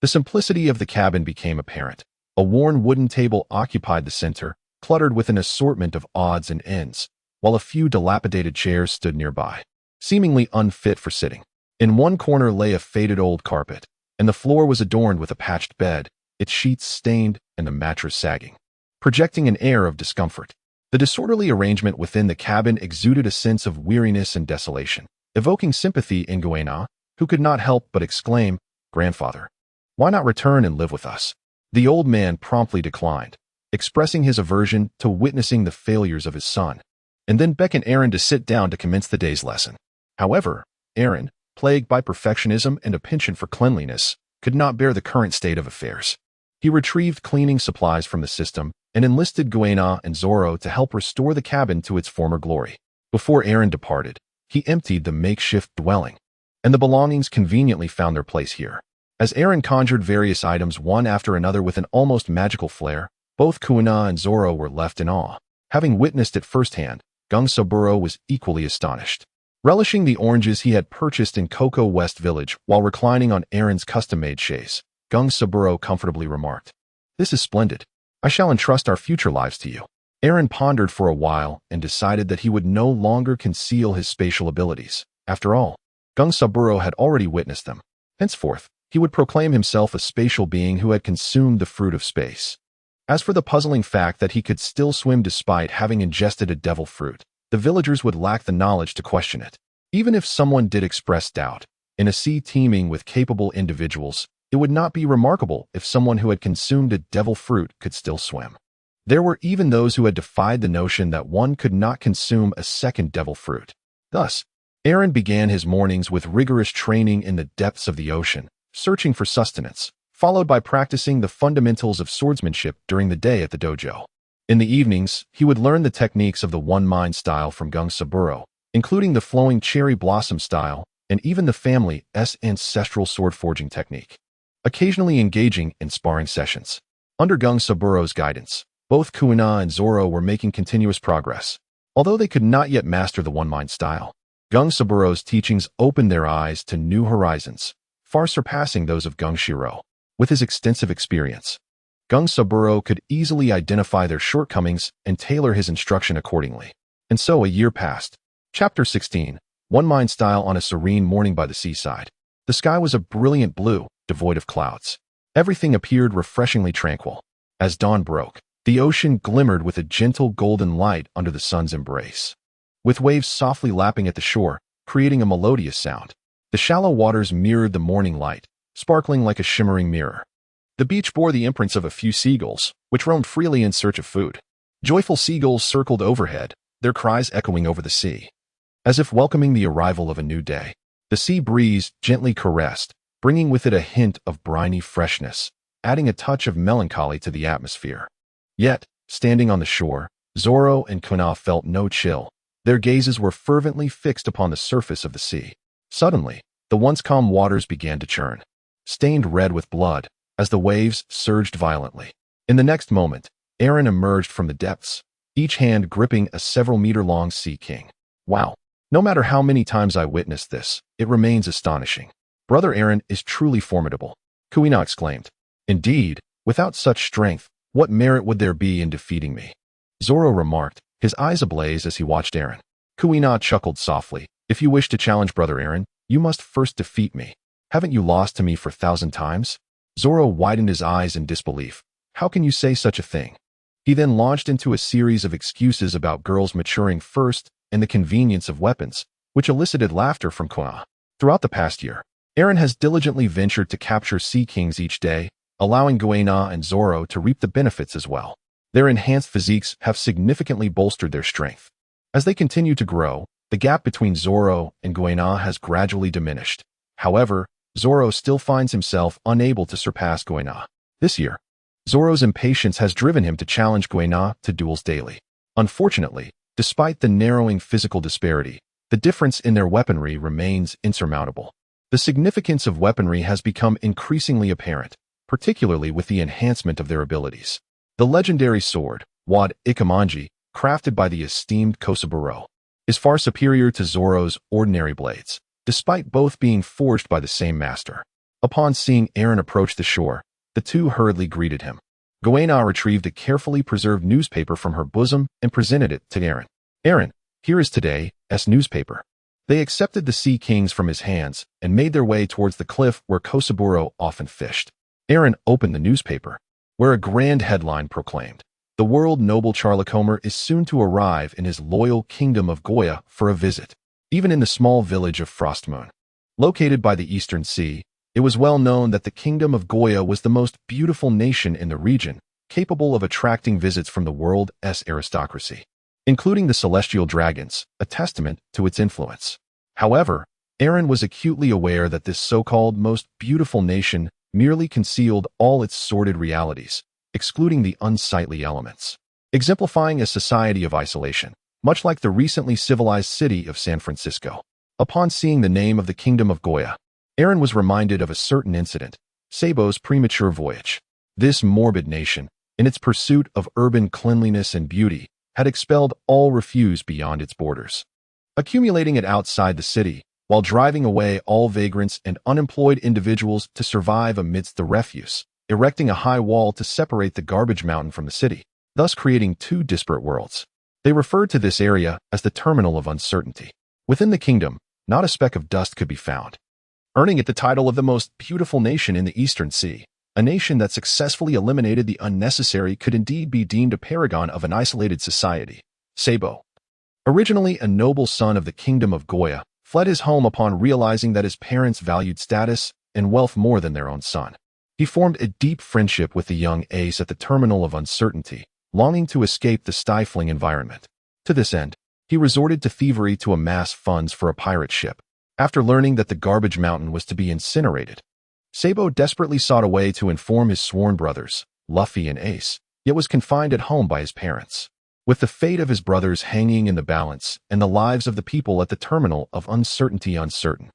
[SPEAKER 1] the simplicity of the cabin became apparent. A worn wooden table occupied the center, cluttered with an assortment of odds and ends, while a few dilapidated chairs stood nearby, seemingly unfit for sitting. In one corner lay a faded old carpet, and the floor was adorned with a patched bed, its sheets stained and the mattress sagging, projecting an air of discomfort. The disorderly arrangement within the cabin exuded a sense of weariness and desolation, evoking sympathy in coin.I, who could not help but exclaim, "Grandfather, why not return and live with us?" The old man promptly declined, expressing his aversion to witnessing the failures of his son, and then beckoned Aaron to sit down to commence the day's lesson. However, Aaron, plagued by perfectionism and a penchant for cleanliness, could not bear the current state of affairs. He retrieved cleaning supplies from the system and enlisted coin.I and Zoro to help restore the cabin to its former glory. Before Aaron departed, he emptied the makeshift dwelling, and the belongings conveniently found their place here. As Aaron conjured various items one after another with an almost magical flair, both coin.I and Zoro were left in awe. Having witnessed it firsthand, Gung Saburo was equally astonished. Relishing the oranges he had purchased in Cocoa West Village while reclining on Aaron's custom-made chaise, Gung Saburo comfortably remarked, "This is splendid. I shall entrust our future lives to you." Aaron pondered for a while and decided that he would no longer conceal his spatial abilities. After all, Gung Saburo had already witnessed them. Henceforth, he would proclaim himself a spatial being who had consumed the fruit of space. As for the puzzling fact that he could still swim despite having ingested a devil fruit, the villagers would lack the knowledge to question it. Even if someone did express doubt, in a sea teeming with capable individuals, it would not be remarkable if someone who had consumed a devil fruit could still swim. There were even those who had defied the notion that one could not consume a second devil fruit. Thus, Aaron began his mornings with rigorous training in the depths of the ocean, searching for sustenance, followed by practicing the fundamentals of swordsmanship during the day at the dojo. In the evenings, he would learn the techniques of the one-mind style from Gung Saburo, including the flowing cherry blossom style and even the family's ancestral sword forging technique, occasionally engaging in sparring sessions. Under Gung Saburo's guidance, both coin.I and Zoro were making continuous progress. Although they could not yet master the one-mind style, Gung Saburo's teachings opened their eyes to new horizons, far surpassing those of Gung Shiro. With his extensive experience, Gung Saburo could easily identify their shortcomings and tailor his instruction accordingly. And so a year passed. Chapter 16, One-Mind Style. On a serene morning by the seaside, the sky was a brilliant blue, devoid of clouds. Everything appeared refreshingly tranquil. As dawn broke, the ocean glimmered with a gentle golden light under the sun's embrace, with waves softly lapping at the shore, creating a melodious sound. The shallow waters mirrored the morning light, sparkling like a shimmering mirror. The beach bore the imprints of a few seagulls, which roamed freely in search of food. Joyful seagulls circled overhead, their cries echoing over the sea, as if welcoming the arrival of a new day. The sea breeze gently caressed, bringing with it a hint of briny freshness, adding a touch of melancholy to the atmosphere. Yet, standing on the shore, Zoro and coin.I felt no chill. Their gazes were fervently fixed upon the surface of the sea. Suddenly, the once calm waters began to churn. Stained red with blood, as the waves surged violently. In the next moment, Aaron emerged from the depths, each hand gripping a several-meter-long sea king. Wow! No matter how many times I witnessed this, it remains astonishing. Brother Aaron is truly formidable, coin.I exclaimed. Indeed, without such strength, what merit would there be in defeating me? Zoro remarked, his eyes ablaze as he watched Aaron. coin.I chuckled softly. If you wish to challenge Brother Aaron, you must first defeat me. Haven't you lost to me for 1,000 times? Zoro widened his eyes in disbelief. How can you say such a thing? He then launched into a series of excuses about girls maturing first and the convenience of weapons, which elicited laughter from coin.I. Throughout the past year, Aaron has diligently ventured to capture sea kings each day, allowing coin.I and Zoro to reap the benefits as well. Their enhanced physiques have significantly bolstered their strength. As they continue to grow, the gap between Zoro and coin.I has gradually diminished. However, Zoro still finds himself unable to surpass coin.I. This year, Zoro's impatience has driven him to challenge coin.I to duels daily. Unfortunately, despite the narrowing physical disparity, the difference in their weaponry remains insurmountable. The significance of weaponry has become increasingly apparent, particularly with the enhancement of their abilities. The legendary sword, Wad Ikamanji, crafted by the esteemed Kosaburo, is far superior to Zoro's ordinary blades, despite both being forged by the same master. Upon seeing Aaron approach the shore, the two hurriedly greeted him. coin.I retrieved a carefully preserved newspaper from her bosom and presented it to Aaron. Aaron, here is today's newspaper. They accepted the sea kings from his hands and made their way towards the cliff where Kosaburo often fished. Aaron opened the newspaper, where a grand headline proclaimed, "The world noble Charlacomer is soon to arrive in his loyal kingdom of Goya for a visit." Even in the small village of Frostmoon, located by the Eastern Sea, it was well known that the kingdom of Goya was the most beautiful nation in the region, capable of attracting visits from the world's aristocracy, including the celestial dragons, a testament to its influence. However, Aaron was acutely aware that this so-called most beautiful nation merely concealed all its sordid realities, excluding the unsightly elements, exemplifying a society of isolation, much like the recently civilized city of San Francisco. Upon seeing the name of the Kingdom of Goya, Aaron was reminded of a certain incident, Sabo's premature voyage. This morbid nation, in its pursuit of urban cleanliness and beauty, had expelled all refuse beyond its borders, accumulating it outside the city, while driving away all vagrants and unemployed individuals to survive amidst the refuse, erecting a high wall to separate the garbage mountain from the city, thus creating two disparate worlds. They referred to this area as the terminal of uncertainty. Within the kingdom, not a speck of dust could be found, earning it the title of the most beautiful nation in the Eastern Sea. A nation that successfully eliminated the unnecessary could indeed be deemed a paragon of an isolated society. Sabo, originally a noble son of the Kingdom of Goya, fled his home upon realizing that his parents valued status and wealth more than their own son. He formed a deep friendship with the young Ace at the terminal of uncertainty, longing to escape the stifling environment. To this end, he resorted to thievery to amass funds for a pirate ship. After learning that the garbage mountain was to be incinerated, Sabo desperately sought a way to inform his sworn brothers, Luffy and Ace, yet was confined at home by his parents. With the fate of his brothers hanging in the balance and the lives of the people at the terminal of uncertainty uncertain,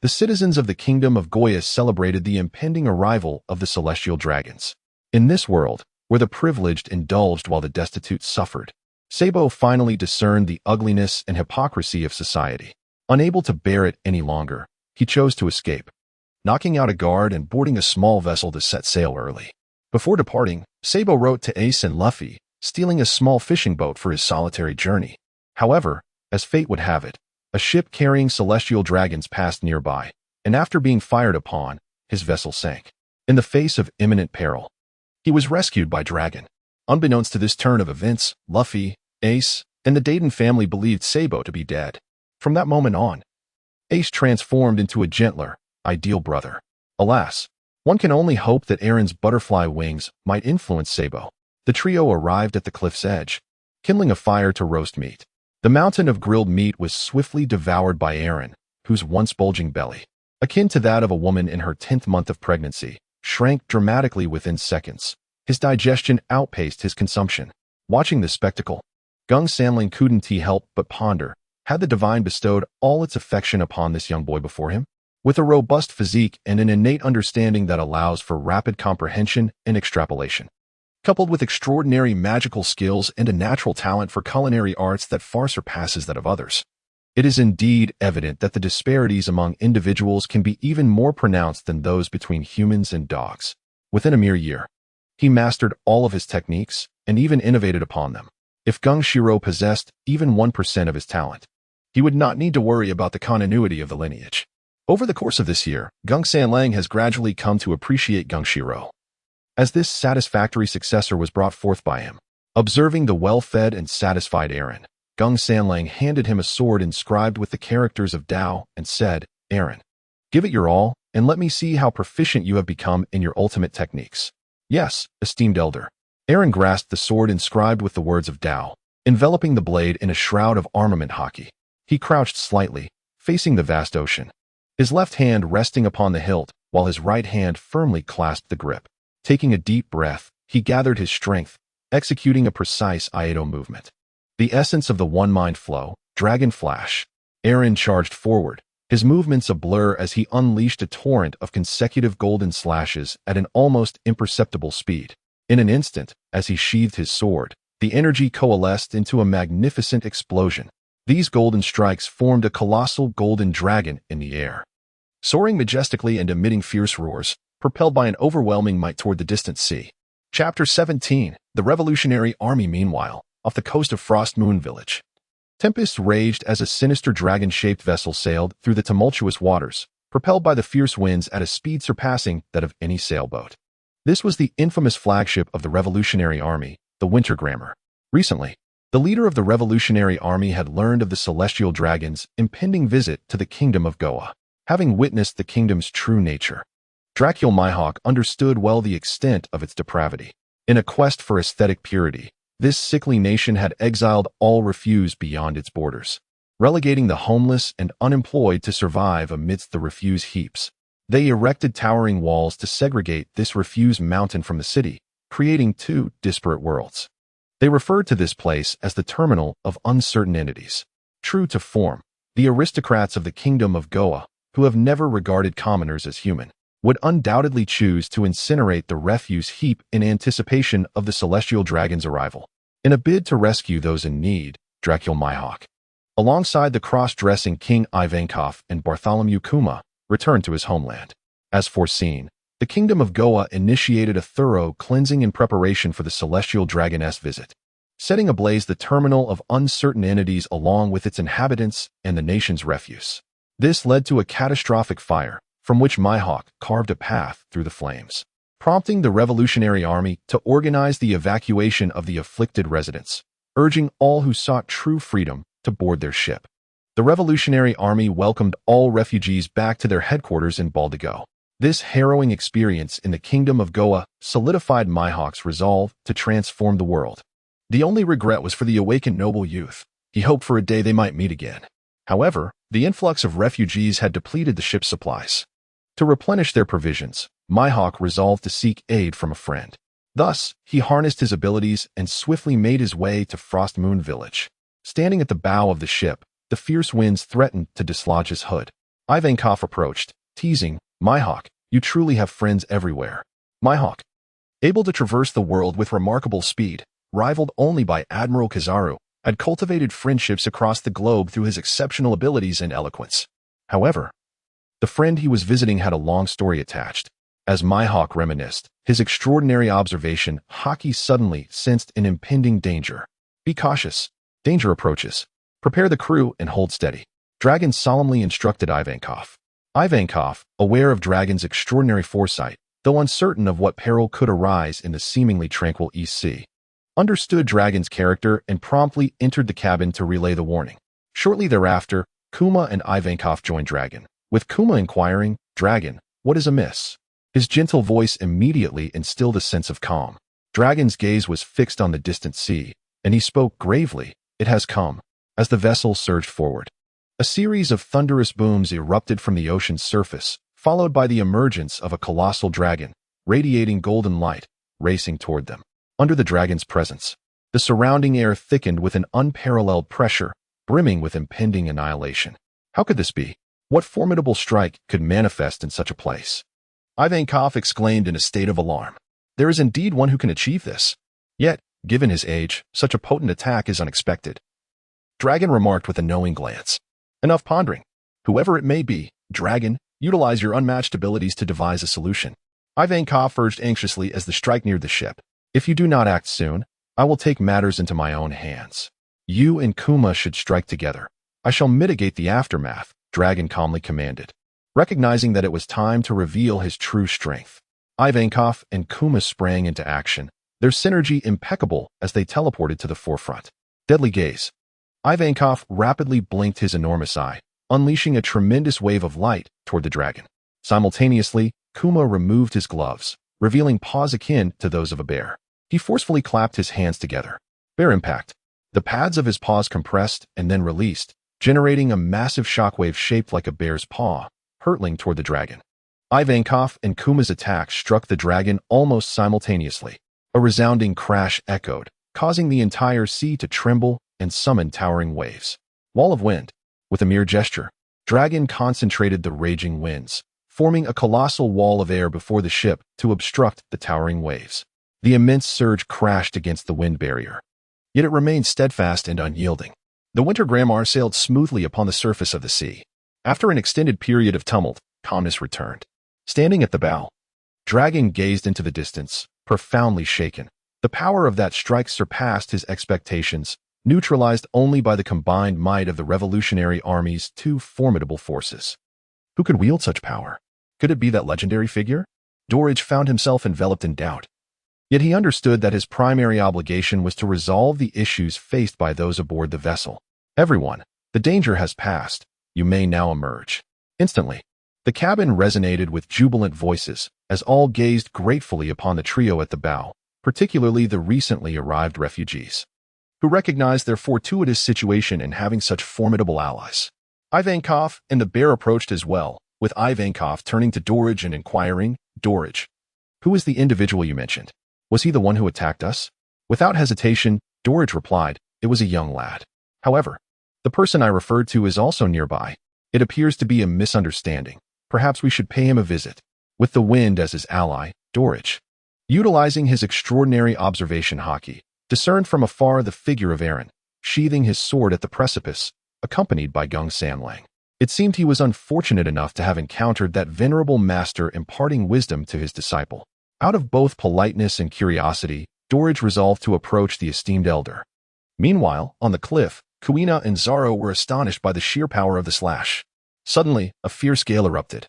[SPEAKER 1] the citizens of the Kingdom of Goya celebrated the impending arrival of the celestial dragons. In this world, where the privileged indulged while the destitute suffered, Sabo finally discerned the ugliness and hypocrisy of society. Unable to bear it any longer, he chose to escape, knocking out a guard and boarding a small vessel to set sail early. Before departing, Sabo wrote to Ace and Luffy, stealing a small fishing boat for his solitary journey. However, as fate would have it, a ship carrying celestial dragons passed nearby, and after being fired upon, his vessel sank. In the face of imminent peril, he was rescued by Dragon. Unbeknownst to this turn of events, Luffy, Ace, and the Dayton family believed Sabo to be dead. From that moment on, Ace transformed into a gentler, ideal brother. Alas, one can only hope that Aaron's butterfly wings might influence Sabo. The trio arrived at the cliff's edge, kindling a fire to roast meat. The mountain of grilled meat was swiftly devoured by Aaron, whose once bulging belly, akin to that of a woman in her 10th month of pregnancy, shrank dramatically within seconds. His digestion outpaced his consumption. Watching this spectacle, Gung Samling couldn't help but ponder, had the divine bestowed all its affection upon this young boy before him? with a robust physique and an innate understanding that allows for rapid comprehension and extrapolation. Coupled with extraordinary magical skills and a natural talent for culinary arts that far surpasses that of others. It is indeed evident that the disparities among individuals can be even more pronounced than those between humans and dogs. Within a mere year, he mastered all of his techniques and even innovated upon them. If Gung Shiro possessed even 1% of his talent, he would not need to worry about the continuity of the lineage. Over the course of this year, Gung Sanlang has gradually come to appreciate Gung Shiro, as this satisfactory successor was brought forth by him. Observing the well-fed and satisfied Aaron, Gung Sanlang handed him a sword inscribed with the characters of Tao and said, "Aaron, give it your all, and let me see how proficient you have become in your ultimate techniques." "Yes, esteemed elder." Aaron grasped the sword inscribed with the words of Tao, enveloping the blade in a shroud of armament hockey. He crouched slightly, facing the vast ocean, his left hand resting upon the hilt, while his right hand firmly clasped the grip. Taking a deep breath, he gathered his strength, executing a precise Iaido movement. The essence of the One Mind flow, Dragon Flash. Aaron charged forward, his movements a blur as he unleashed a torrent of consecutive golden slashes at an almost imperceptible speed. In an instant, as he sheathed his sword, the energy coalesced into a magnificent explosion. These golden strikes formed a colossal golden dragon in the air, soaring majestically and emitting fierce roars, propelled by an overwhelming might toward the distant sea. Chapter 17. The Revolutionary Army. Meanwhile, off the coast of Frost Moon Village, tempests raged as a sinister dragon-shaped vessel sailed through the tumultuous waters, propelled by the fierce winds at a speed surpassing that of any sailboat. This was the infamous flagship of the Revolutionary Army, the Winter Grammar. Recently, the leader of the Revolutionary Army had learned of the Celestial Dragon's impending visit to the Kingdom of Goa. Having witnessed the kingdom's true nature, Dracul Mihawk understood well the extent of its depravity. In a quest for aesthetic purity, this sickly nation had exiled all refuse beyond its borders, relegating the homeless and unemployed to survive amidst the refuse heaps. They erected towering walls to segregate this refuse mountain from the city, creating two disparate worlds. They referred to this place as the terminal of uncertain entities. True to form, the aristocrats of the Kingdom of Goa, who have never regarded commoners as human, would undoubtedly choose to incinerate the refuse heap in anticipation of the Celestial Dragon's arrival. In a bid to rescue those in need, Dracul Mihawk, alongside the cross-dressing King Ivankov and Bartholomew Kuma, returned to his homeland. As foreseen, the Kingdom of Goa initiated a thorough cleansing in preparation for the Celestial Dragon's visit, setting ablaze the terminal of uncertain entities along with its inhabitants and the nation's refuse. This led to a catastrophic fire, from which Mihawk carved a path through the flames, prompting the Revolutionary Army to organize the evacuation of the afflicted residents, urging all who sought true freedom to board their ship. The Revolutionary Army welcomed all refugees back to their headquarters in Baldigo. This harrowing experience in the Kingdom of Goa solidified Mihawk's resolve to transform the world. The only regret was for the awakened noble youth. He hoped for a day they might meet again. However, the influx of refugees had depleted the ship's supplies. To replenish their provisions, Mihawk resolved to seek aid from a friend. Thus, he harnessed his abilities and swiftly made his way to Frost Moon Village. Standing at the bow of the ship, the fierce winds threatened to dislodge his hood. Ivankov approached, teasing, "Mihawk, you truly have friends everywhere." Mihawk, able to traverse the world with remarkable speed, rivaled only by Admiral Kizaru, had cultivated friendships across the globe through his exceptional abilities and eloquence. However, the friend he was visiting had a long story attached. As Mihawk reminisced, his extraordinary observation, Hockey suddenly sensed an impending danger. "Be cautious. Danger approaches. Prepare the crew and hold steady," Dragon solemnly instructed Ivankov. Ivankov, aware of Dragon's extraordinary foresight, though uncertain of what peril could arise in the seemingly tranquil East Sea, understood Dragon's character and promptly entered the cabin to relay the warning. Shortly thereafter, Kuma and Ivankov joined Dragon, with Kuma inquiring, "Dragon, what is amiss?" His gentle voice immediately instilled a sense of calm. Dragon's gaze was fixed on the distant sea, and he spoke gravely, "It has come." As the vessel surged forward, a series of thunderous booms erupted from the ocean's surface, followed by the emergence of a colossal dragon, radiating golden light, racing toward them. Under the dragon's presence, the surrounding air thickened with an unparalleled pressure, brimming with impending annihilation. How could this be? What formidable strike could manifest in such a place? Ivankov exclaimed in a state of alarm. There is indeed one who can achieve this. Yet, given his age, such a potent attack is unexpected. Dragon remarked with a knowing glance. Enough pondering. Whoever it may be, Dragon, utilize your unmatched abilities to devise a solution. Ivankov urged anxiously as the strike neared the ship. If you do not act soon, I will take matters into my own hands. You and Kuma should strike together. I shall mitigate the aftermath, Dragon calmly commanded. Recognizing that it was time to reveal his true strength, Ivankov and Kuma sprang into action, their synergy impeccable as they teleported to the forefront. Deadly gaze. Ivankov rapidly blinked his enormous eye, unleashing a tremendous wave of light toward the dragon. Simultaneously, Kuma removed his gloves, revealing paws akin to those of a bear. He forcefully clapped his hands together. Bear impact. The pads of his paws compressed and then released, generating a massive shockwave shaped like a bear's paw, hurtling toward the dragon. Ivankov and Kuma's attack struck the dragon almost simultaneously. A resounding crash echoed, causing the entire sea to tremble and summon towering waves. Wall of wind. With a mere gesture, Dragon concentrated the raging winds, forming a colossal wall of air before the ship to obstruct the towering waves. The immense surge crashed against the wind barrier, yet it remained steadfast and unyielding. The Winter Grammar sailed smoothly upon the surface of the sea. After an extended period of tumult, calmness returned. Standing at the bow, Dragon gazed into the distance, profoundly shaken. The power of that strike surpassed his expectations, neutralized only by the combined might of the Revolutionary Army's two formidable forces. Who could wield such power? Could it be that legendary figure? Dorage found himself enveloped in doubt. Yet he understood that his primary obligation was to resolve the issues faced by those aboard the vessel. Everyone, the danger has passed. You may now emerge. Instantly, the cabin resonated with jubilant voices as all gazed gratefully upon the trio at the bow, particularly the recently arrived refugees, who recognized their fortuitous situation in having such formidable allies. Ivankov and the bear approached as well, with Ivankov turning to Dorage and inquiring, Dorage, who is the individual you mentioned? Was he the one who attacked us? Without hesitation, Dorage replied, it was a young lad. However, the person I referred to is also nearby. It appears to be a misunderstanding. Perhaps we should pay him a visit. With the wind as his ally, Dorage, utilizing his extraordinary observation hockey, discerned from afar the figure of Aaron, sheathing his sword at the precipice, accompanied by Gung Sanlang. It seemed he was unfortunate enough to have encountered that venerable master imparting wisdom to his disciple. Out of both politeness and curiosity, Dorage resolved to approach the esteemed elder. Meanwhile, on the cliff, Kuina and Zaro were astonished by the sheer power of the slash. Suddenly, a fierce gale erupted,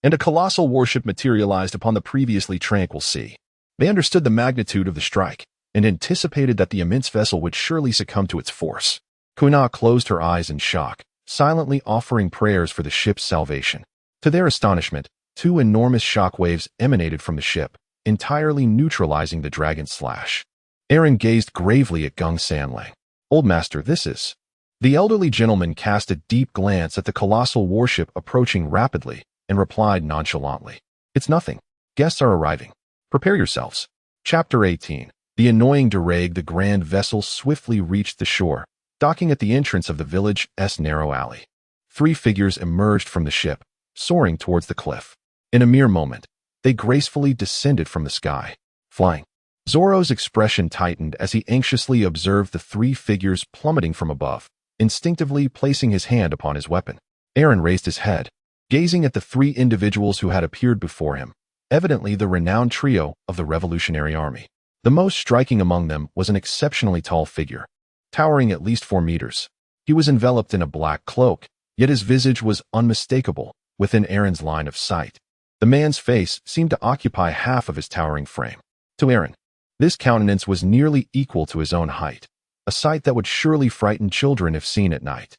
[SPEAKER 1] and a colossal warship materialized upon the previously tranquil sea. They understood the magnitude of the strike, and anticipated that the immense vessel would surely succumb to its force. Kuina closed her eyes in shock, silently offering prayers for the ship's salvation. To their astonishment, two enormous shock waves emanated from the ship, entirely neutralizing the dragon's slash. Aaron gazed gravely at Gung Sanlang. Old master, this is... The elderly gentleman cast a deep glance at the colossal warship approaching rapidly and replied nonchalantly, it's nothing. Guests are arriving. Prepare yourselves. Chapter 18. The annoying Durag, the grand vessel swiftly reached the shore, docking at the entrance of the village's narrow alley. Three figures emerged from the ship, soaring towards the cliff. In a mere moment, they gracefully descended from the sky, flying. Zoro's expression tightened as he anxiously observed the three figures plummeting from above, instinctively placing his hand upon his weapon. Aaron raised his head, gazing at the three individuals who had appeared before him, evidently the renowned trio of the Revolutionary Army. The most striking among them was an exceptionally tall figure, towering at least 4 meters. He was enveloped in a black cloak, yet his visage was unmistakable within Aaron's line of sight. The man's face seemed to occupy half of his towering frame. To Aaron, this countenance was nearly equal to his own height, a sight that would surely frighten children if seen at night.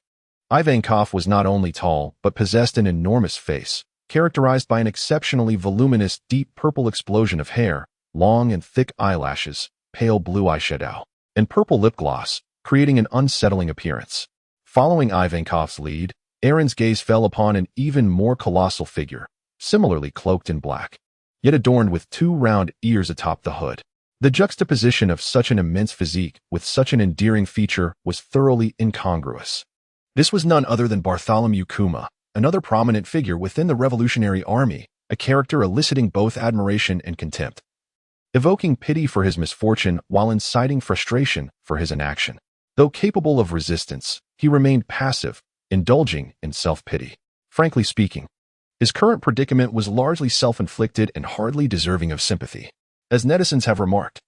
[SPEAKER 1] Ivankov was not only tall, but possessed an enormous face, characterized by an exceptionally voluminous deep purple explosion of hair, long and thick eyelashes, pale blue eyeshadow, and purple lip gloss, creating an unsettling appearance. Following Ivankov's lead, Aaron's gaze fell upon an even more colossal figure, similarly cloaked in black, yet adorned with 2 round ears atop the hood. The juxtaposition of such an immense physique with such an endearing feature was thoroughly incongruous. This was none other than Bartholomew Kuma, another prominent figure within the Revolutionary Army, a character eliciting both admiration and contempt, evoking pity for his misfortune while inciting frustration for his inaction. Though capable of resistance, he remained passive, indulging in self-pity. Frankly speaking, his current predicament was largely self-inflicted and hardly deserving of sympathy. As netizens have remarked,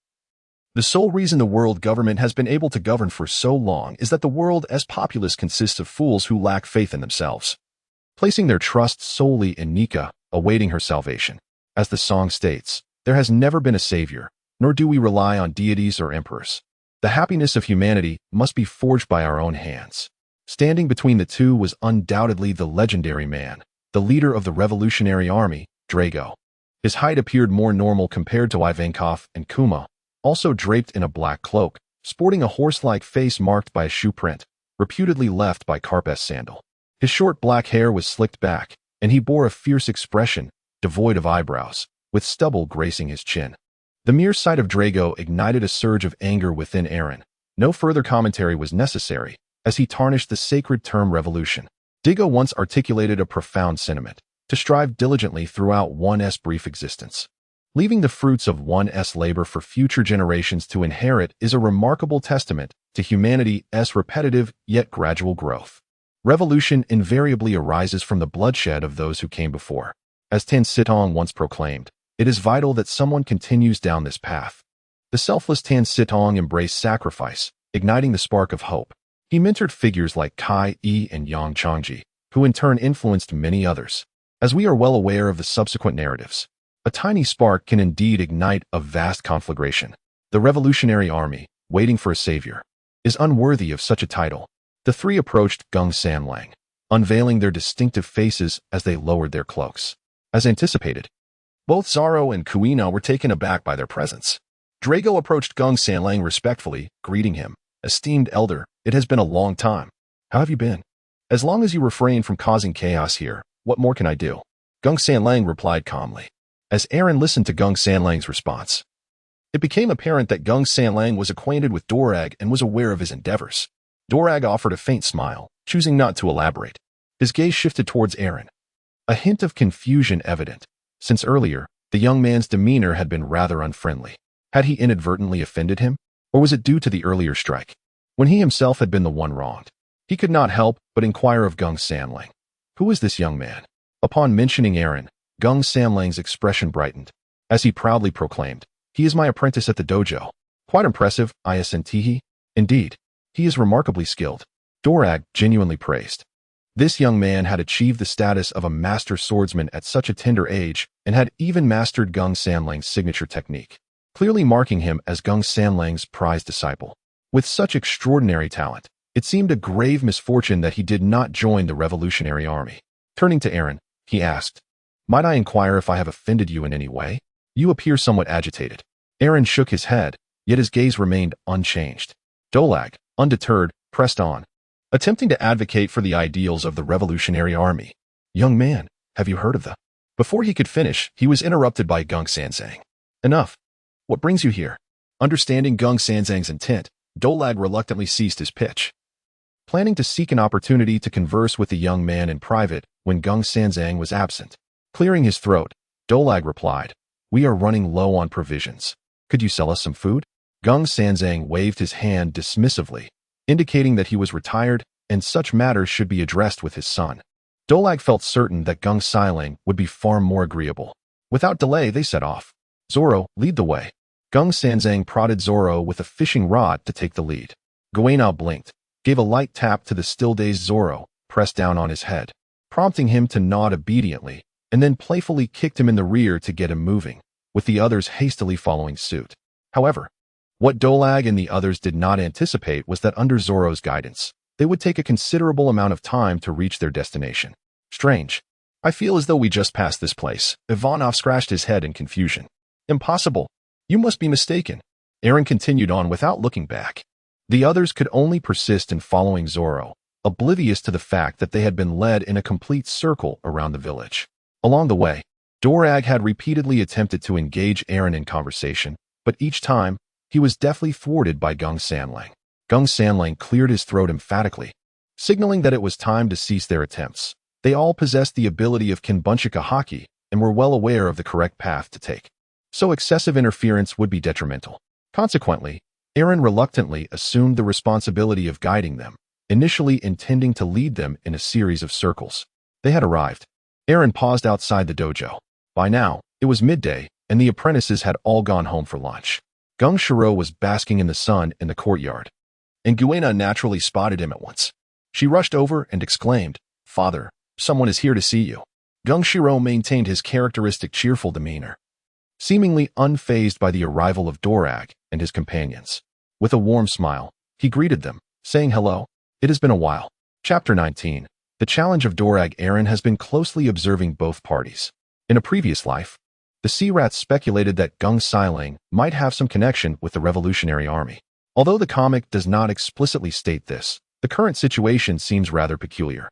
[SPEAKER 1] the sole reason the world government has been able to govern for so long is that the world as populace consists of fools who lack faith in themselves, placing their trust solely in Nika, awaiting her salvation. As the song states, there has never been a savior, nor do we rely on deities or emperors. The happiness of humanity must be forged by our own hands. Standing between the two was undoubtedly the legendary man, the leader of the Revolutionary Army, Drago. His height appeared more normal compared to Ivankov and Kuma, also draped in a black cloak, sporting a horse-like face marked by a shoe print, reputedly left by Karp's sandal. His short black hair was slicked back, and he bore a fierce expression, devoid of eyebrows, with stubble gracing his chin. The mere sight of Drago ignited a surge of anger within Aaron. No further commentary was necessary, as he tarnished the sacred term revolution. Drago once articulated a profound sentiment: to strive diligently throughout one's brief existence. Leaving the fruits of one's labor for future generations to inherit is a remarkable testament to humanity's repetitive yet gradual growth. Revolution invariably arises from the bloodshed of those who came before. As Tan Sitong once proclaimed, it is vital that someone continues down this path. The selfless Tan Sitong embraced sacrifice, igniting the spark of hope. He mentored figures like Kai Yi and Yang Changji, who in turn influenced many others. As we are well aware of the subsequent narratives, a tiny spark can indeed ignite a vast conflagration. The Revolutionary Army, waiting for a savior, is unworthy of such a title. The three approached Gung Sanlang, unveiling their distinctive faces as they lowered their cloaks. As anticipated, both Zoro and Kuina were taken aback by their presence. Drago approached Gung Sanlang respectfully, greeting him. "Esteemed elder, it has been a long time. How have you been? As long as you refrain from causing chaos here, what more can I do?" Gung Sanlang replied calmly. As Aaron listened to Gung Sanlang's response, it became apparent that Gung Sanlang was acquainted with Dorag and was aware of his endeavors. Dorag offered a faint smile, choosing not to elaborate. His gaze shifted towards Aaron, a hint of confusion evident, since earlier, the young man's demeanor had been rather unfriendly. Had he inadvertently offended him, or was it due to the earlier strike, when he himself had been the one wronged? He could not help but inquire of Gung Sanlang. Who is this young man? Upon mentioning Aaron, Gung Sanlang's expression brightened, as he proudly proclaimed, "He is my apprentice at the dojo. Quite impressive, Isntihi. Indeed, he is remarkably skilled." Dorag genuinely praised. This young man had achieved the status of a master swordsman at such a tender age and had even mastered Gung Sanlang's signature technique, clearly marking him as Gung Sanlang's prized disciple. With such extraordinary talent, it seemed a grave misfortune that he did not join the Revolutionary Army. Turning to Aaron, he asked, "Might I inquire if I have offended you in any way? You appear somewhat agitated." Aaron shook his head, yet his gaze remained unchanged. Dolag, undeterred, pressed on, attempting to advocate for the ideals of the Revolutionary Army. "Young man, have you heard of the—" Before he could finish, he was interrupted by Gung Sanzang. "Enough. What brings you here?" Understanding Gung Sanzang's intent, Dolag reluctantly ceased his pitch, planning to seek an opportunity to converse with the young man in private when Gung Sanzang was absent. Clearing his throat, Dolag replied, "We are running low on provisions. Could you sell us some food?" Gung Sanzang waved his hand dismissively, indicating that he was retired and such matters should be addressed with his son. Dolag felt certain that Gung Sanlang would be far more agreeable. Without delay, they set off. "Zoro, lead the way." Gung Sanzang prodded Zoro with a fishing rod to take the lead. Guanao blinked, gave a light tap to the still-dazed Zoro, pressed down on his head, prompting him to nod obediently, and then playfully kicked him in the rear to get him moving, with the others hastily following suit. However, what Dolag and the others did not anticipate was that under Zoro's guidance, they would take a considerable amount of time to reach their destination. "Strange. I feel as though we just passed this place." Ivanov scratched his head in confusion. "Impossible. You must be mistaken." Aaron continued on without looking back. The others could only persist in following Zoro, oblivious to the fact that they had been led in a complete circle around the village. Along the way, Dorag had repeatedly attempted to engage Aaron in conversation, but each time, he was deftly thwarted by Gung Sanlang. Gung Sanlang cleared his throat emphatically, signaling that it was time to cease their attempts. They all possessed the ability of Kinbunchika haki and were well aware of the correct path to take. So excessive interference would be detrimental. Consequently, Aaron reluctantly assumed the responsibility of guiding them, initially intending to lead them in a series of circles. They had arrived. Aaron paused outside the dojo. By now, it was midday, and the apprentices had all gone home for lunch. Gung Shiro was basking in the sun in the courtyard, and Guena naturally spotted him at once. She rushed over and exclaimed, "Father, someone is here to see you." Gung Shiro maintained his characteristic cheerful demeanor, seemingly unfazed by the arrival of Dorag and his companions. With a warm smile, he greeted them, saying hello. It has been a while. Chapter 19. The challenge of Dorag. Aaron has been closely observing both parties. In a previous life, the Sea Rats speculated that Gung Sailang might have some connection with the Revolutionary Army. Although the comic does not explicitly state this, the current situation seems rather peculiar.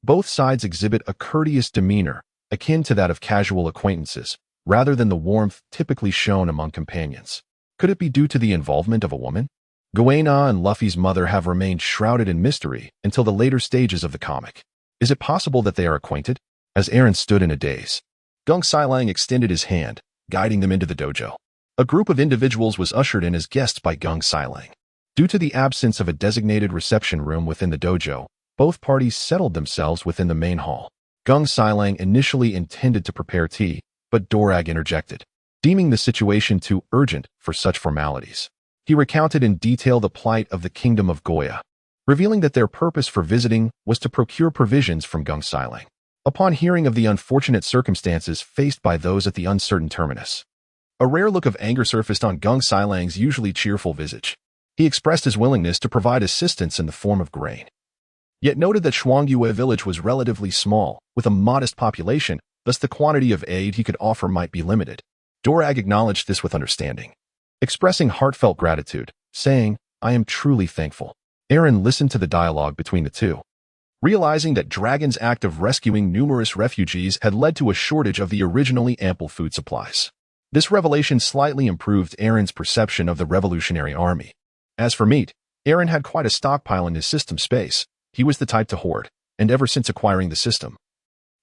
[SPEAKER 1] Both sides exhibit a courteous demeanor, akin to that of casual acquaintances, rather than the warmth typically shown among companions. Could it be due to the involvement of a woman? Guena and Luffy's mother have remained shrouded in mystery until the later stages of the comic. Is it possible that they are acquainted? As Aaron stood in a daze, Gung Sailang extended his hand, guiding them into the dojo. A group of individuals was ushered in as guests by Gung Sailang. Due to the absence of a designated reception room within the dojo, both parties settled themselves within the main hall. Gung Sailang initially intended to prepare tea, but Dorag interjected, deeming the situation too urgent for such formalities. He recounted in detail the plight of the Kingdom of Goya, revealing that their purpose for visiting was to procure provisions from Gung Sailang. Upon hearing of the unfortunate circumstances faced by those at the uncertain terminus, a rare look of anger surfaced on Gung Sailang's usually cheerful visage. He expressed his willingness to provide assistance in the form of grain, yet noted that Shuangyue village was relatively small, with a modest population, thus the quantity of aid he could offer might be limited. Dorag acknowledged this with understanding, expressing heartfelt gratitude, saying, "I am truly thankful." Aaron listened to the dialogue between the two, realizing that Dragon's act of rescuing numerous refugees had led to a shortage of the originally ample food supplies. This revelation slightly improved Aaron's perception of the Revolutionary Army. As for meat, Aaron had quite a stockpile in his system space. He was the type to hoard, and ever since acquiring the system,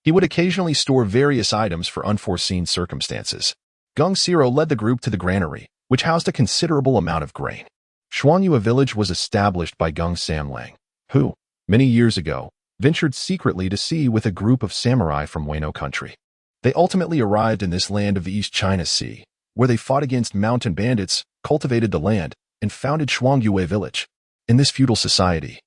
[SPEAKER 1] he would occasionally store various items for unforeseen circumstances. Gung Siro led the group to the granary, which housed a considerable amount of grain. Shuangyue village was established by Gung Samlang, who, many years ago, ventured secretly to sea with a group of samurai from Wano country. They ultimately arrived in this land of the East China Sea, where they fought against mountain bandits, cultivated the land, and founded Shuangyue village. In this feudal society,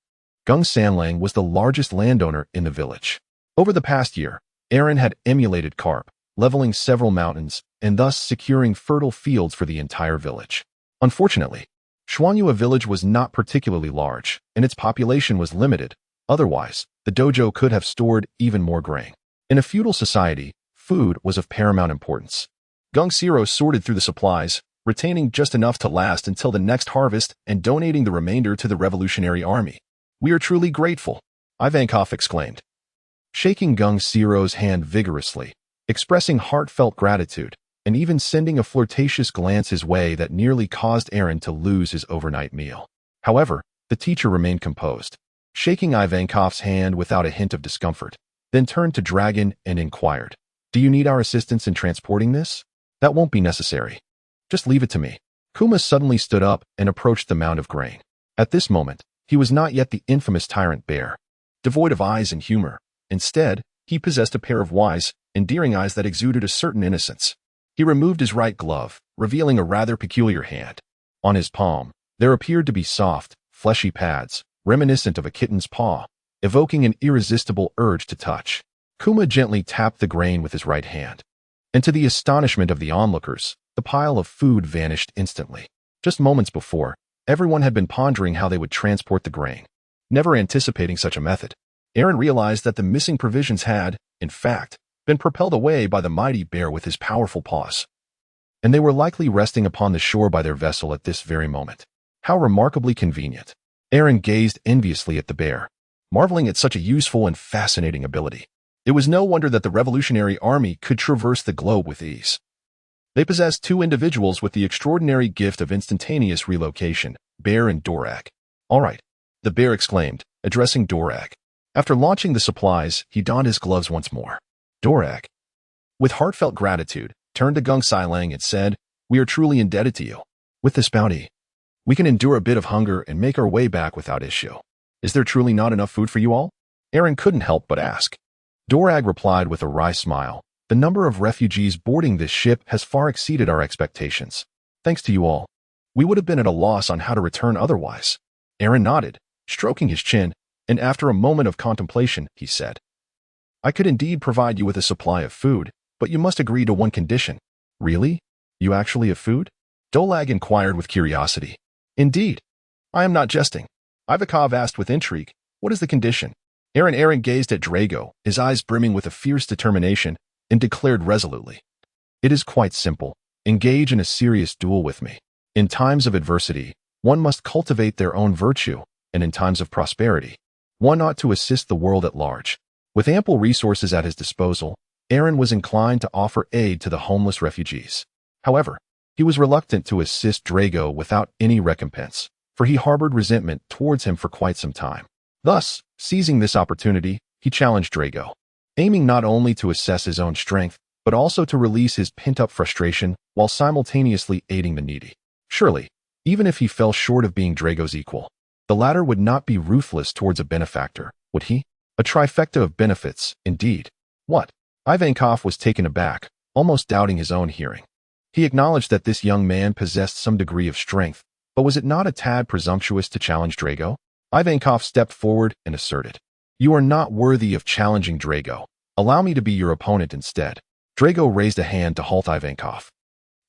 [SPEAKER 1] Gung Samlang was the largest landowner in the village. Over the past year, Aaron had emulated carp, leveling several mountains, and thus securing fertile fields for the entire village. Unfortunately, Shuangyue village was not particularly large, and its population was limited. Otherwise, the dojo could have stored even more grain. In a feudal society, food was of paramount importance. Gung Siro sorted through the supplies, retaining just enough to last until the next harvest and donating the remainder to the Revolutionary Army. "We are truly grateful," Ivankov exclaimed, shaking Gung Siro's hand vigorously, expressing heartfelt gratitude, and even sending a flirtatious glance his way that nearly caused Aaron to lose his overnight meal. However, the teacher remained composed, shaking Ivankov's hand without a hint of discomfort, then turned to Dragon and inquired, "Do you need our assistance in transporting this?" "That won't be necessary. Just leave it to me." Kuma suddenly stood up and approached the mound of grain. At this moment, he was not yet the infamous tyrant bear, devoid of eyes and humor. Instead, he possessed a pair of wise, endearing eyes that exuded a certain innocence. He removed his right glove, revealing a rather peculiar hand. On his palm, there appeared to be soft, fleshy pads, reminiscent of a kitten's paw, evoking an irresistible urge to touch. Kuma gently tapped the grain with his right hand, and to the astonishment of the onlookers, the pile of food vanished instantly. Just moments before, everyone had been pondering how they would transport the grain, never anticipating such a method. Aaron realized that the missing provisions had, in fact, been propelled away by the mighty bear with his powerful paws, and they were likely resting upon the shore by their vessel at this very moment. How remarkably convenient. Aaron gazed enviously at the bear, marveling at such a useful and fascinating ability. It was no wonder that the Revolutionary Army could traverse the globe with ease. They possessed two individuals with the extraordinary gift of instantaneous relocation, Bear and Dorag. "All right," the bear exclaimed, addressing Dorag. After launching the supplies, he donned his gloves once more. Dorag, with heartfelt gratitude, turned to Gung Sailang and said, "We are truly indebted to you. With this bounty, we can endure a bit of hunger and make our way back without issue. Is there truly not enough food for you all?" Aaron couldn't help but ask. Dorag replied with a wry smile, "The number of refugees boarding this ship has far exceeded our expectations. Thanks to you all, we would have been at a loss on how to return otherwise." Aaron nodded, stroking his chin, and after a moment of contemplation, he said, "I could indeed provide you with a supply of food, but you must agree to one condition." "Really? You actually have food?" Dolag inquired with curiosity. "Indeed. I am not jesting." Ivakov asked with intrigue, "What is the condition?" Aaron gazed at Drago, his eyes brimming with a fierce determination, and declared resolutely, "It is quite simple. Engage in a serious duel with me. In times of adversity, one must cultivate their own virtue, and in times of prosperity, one ought to assist the world at large." With ample resources at his disposal, Aaron was inclined to offer aid to the homeless refugees. However, he was reluctant to assist Drago without any recompense, for he harbored resentment towards him for quite some time. Thus, seizing this opportunity, he challenged Drago, aiming not only to assess his own strength, but also to release his pent-up frustration while simultaneously aiding the needy. Surely, even if he fell short of being Drago's equal, the latter would not be ruthless towards a benefactor, would he? A trifecta of benefits, indeed. What? Ivankov was taken aback, almost doubting his own hearing. He acknowledged that this young man possessed some degree of strength, but was it not a tad presumptuous to challenge Drago? Ivankov stepped forward and asserted, "You are not worthy of challenging Drago. Allow me to be your opponent instead." Drago raised a hand to halt Ivankov.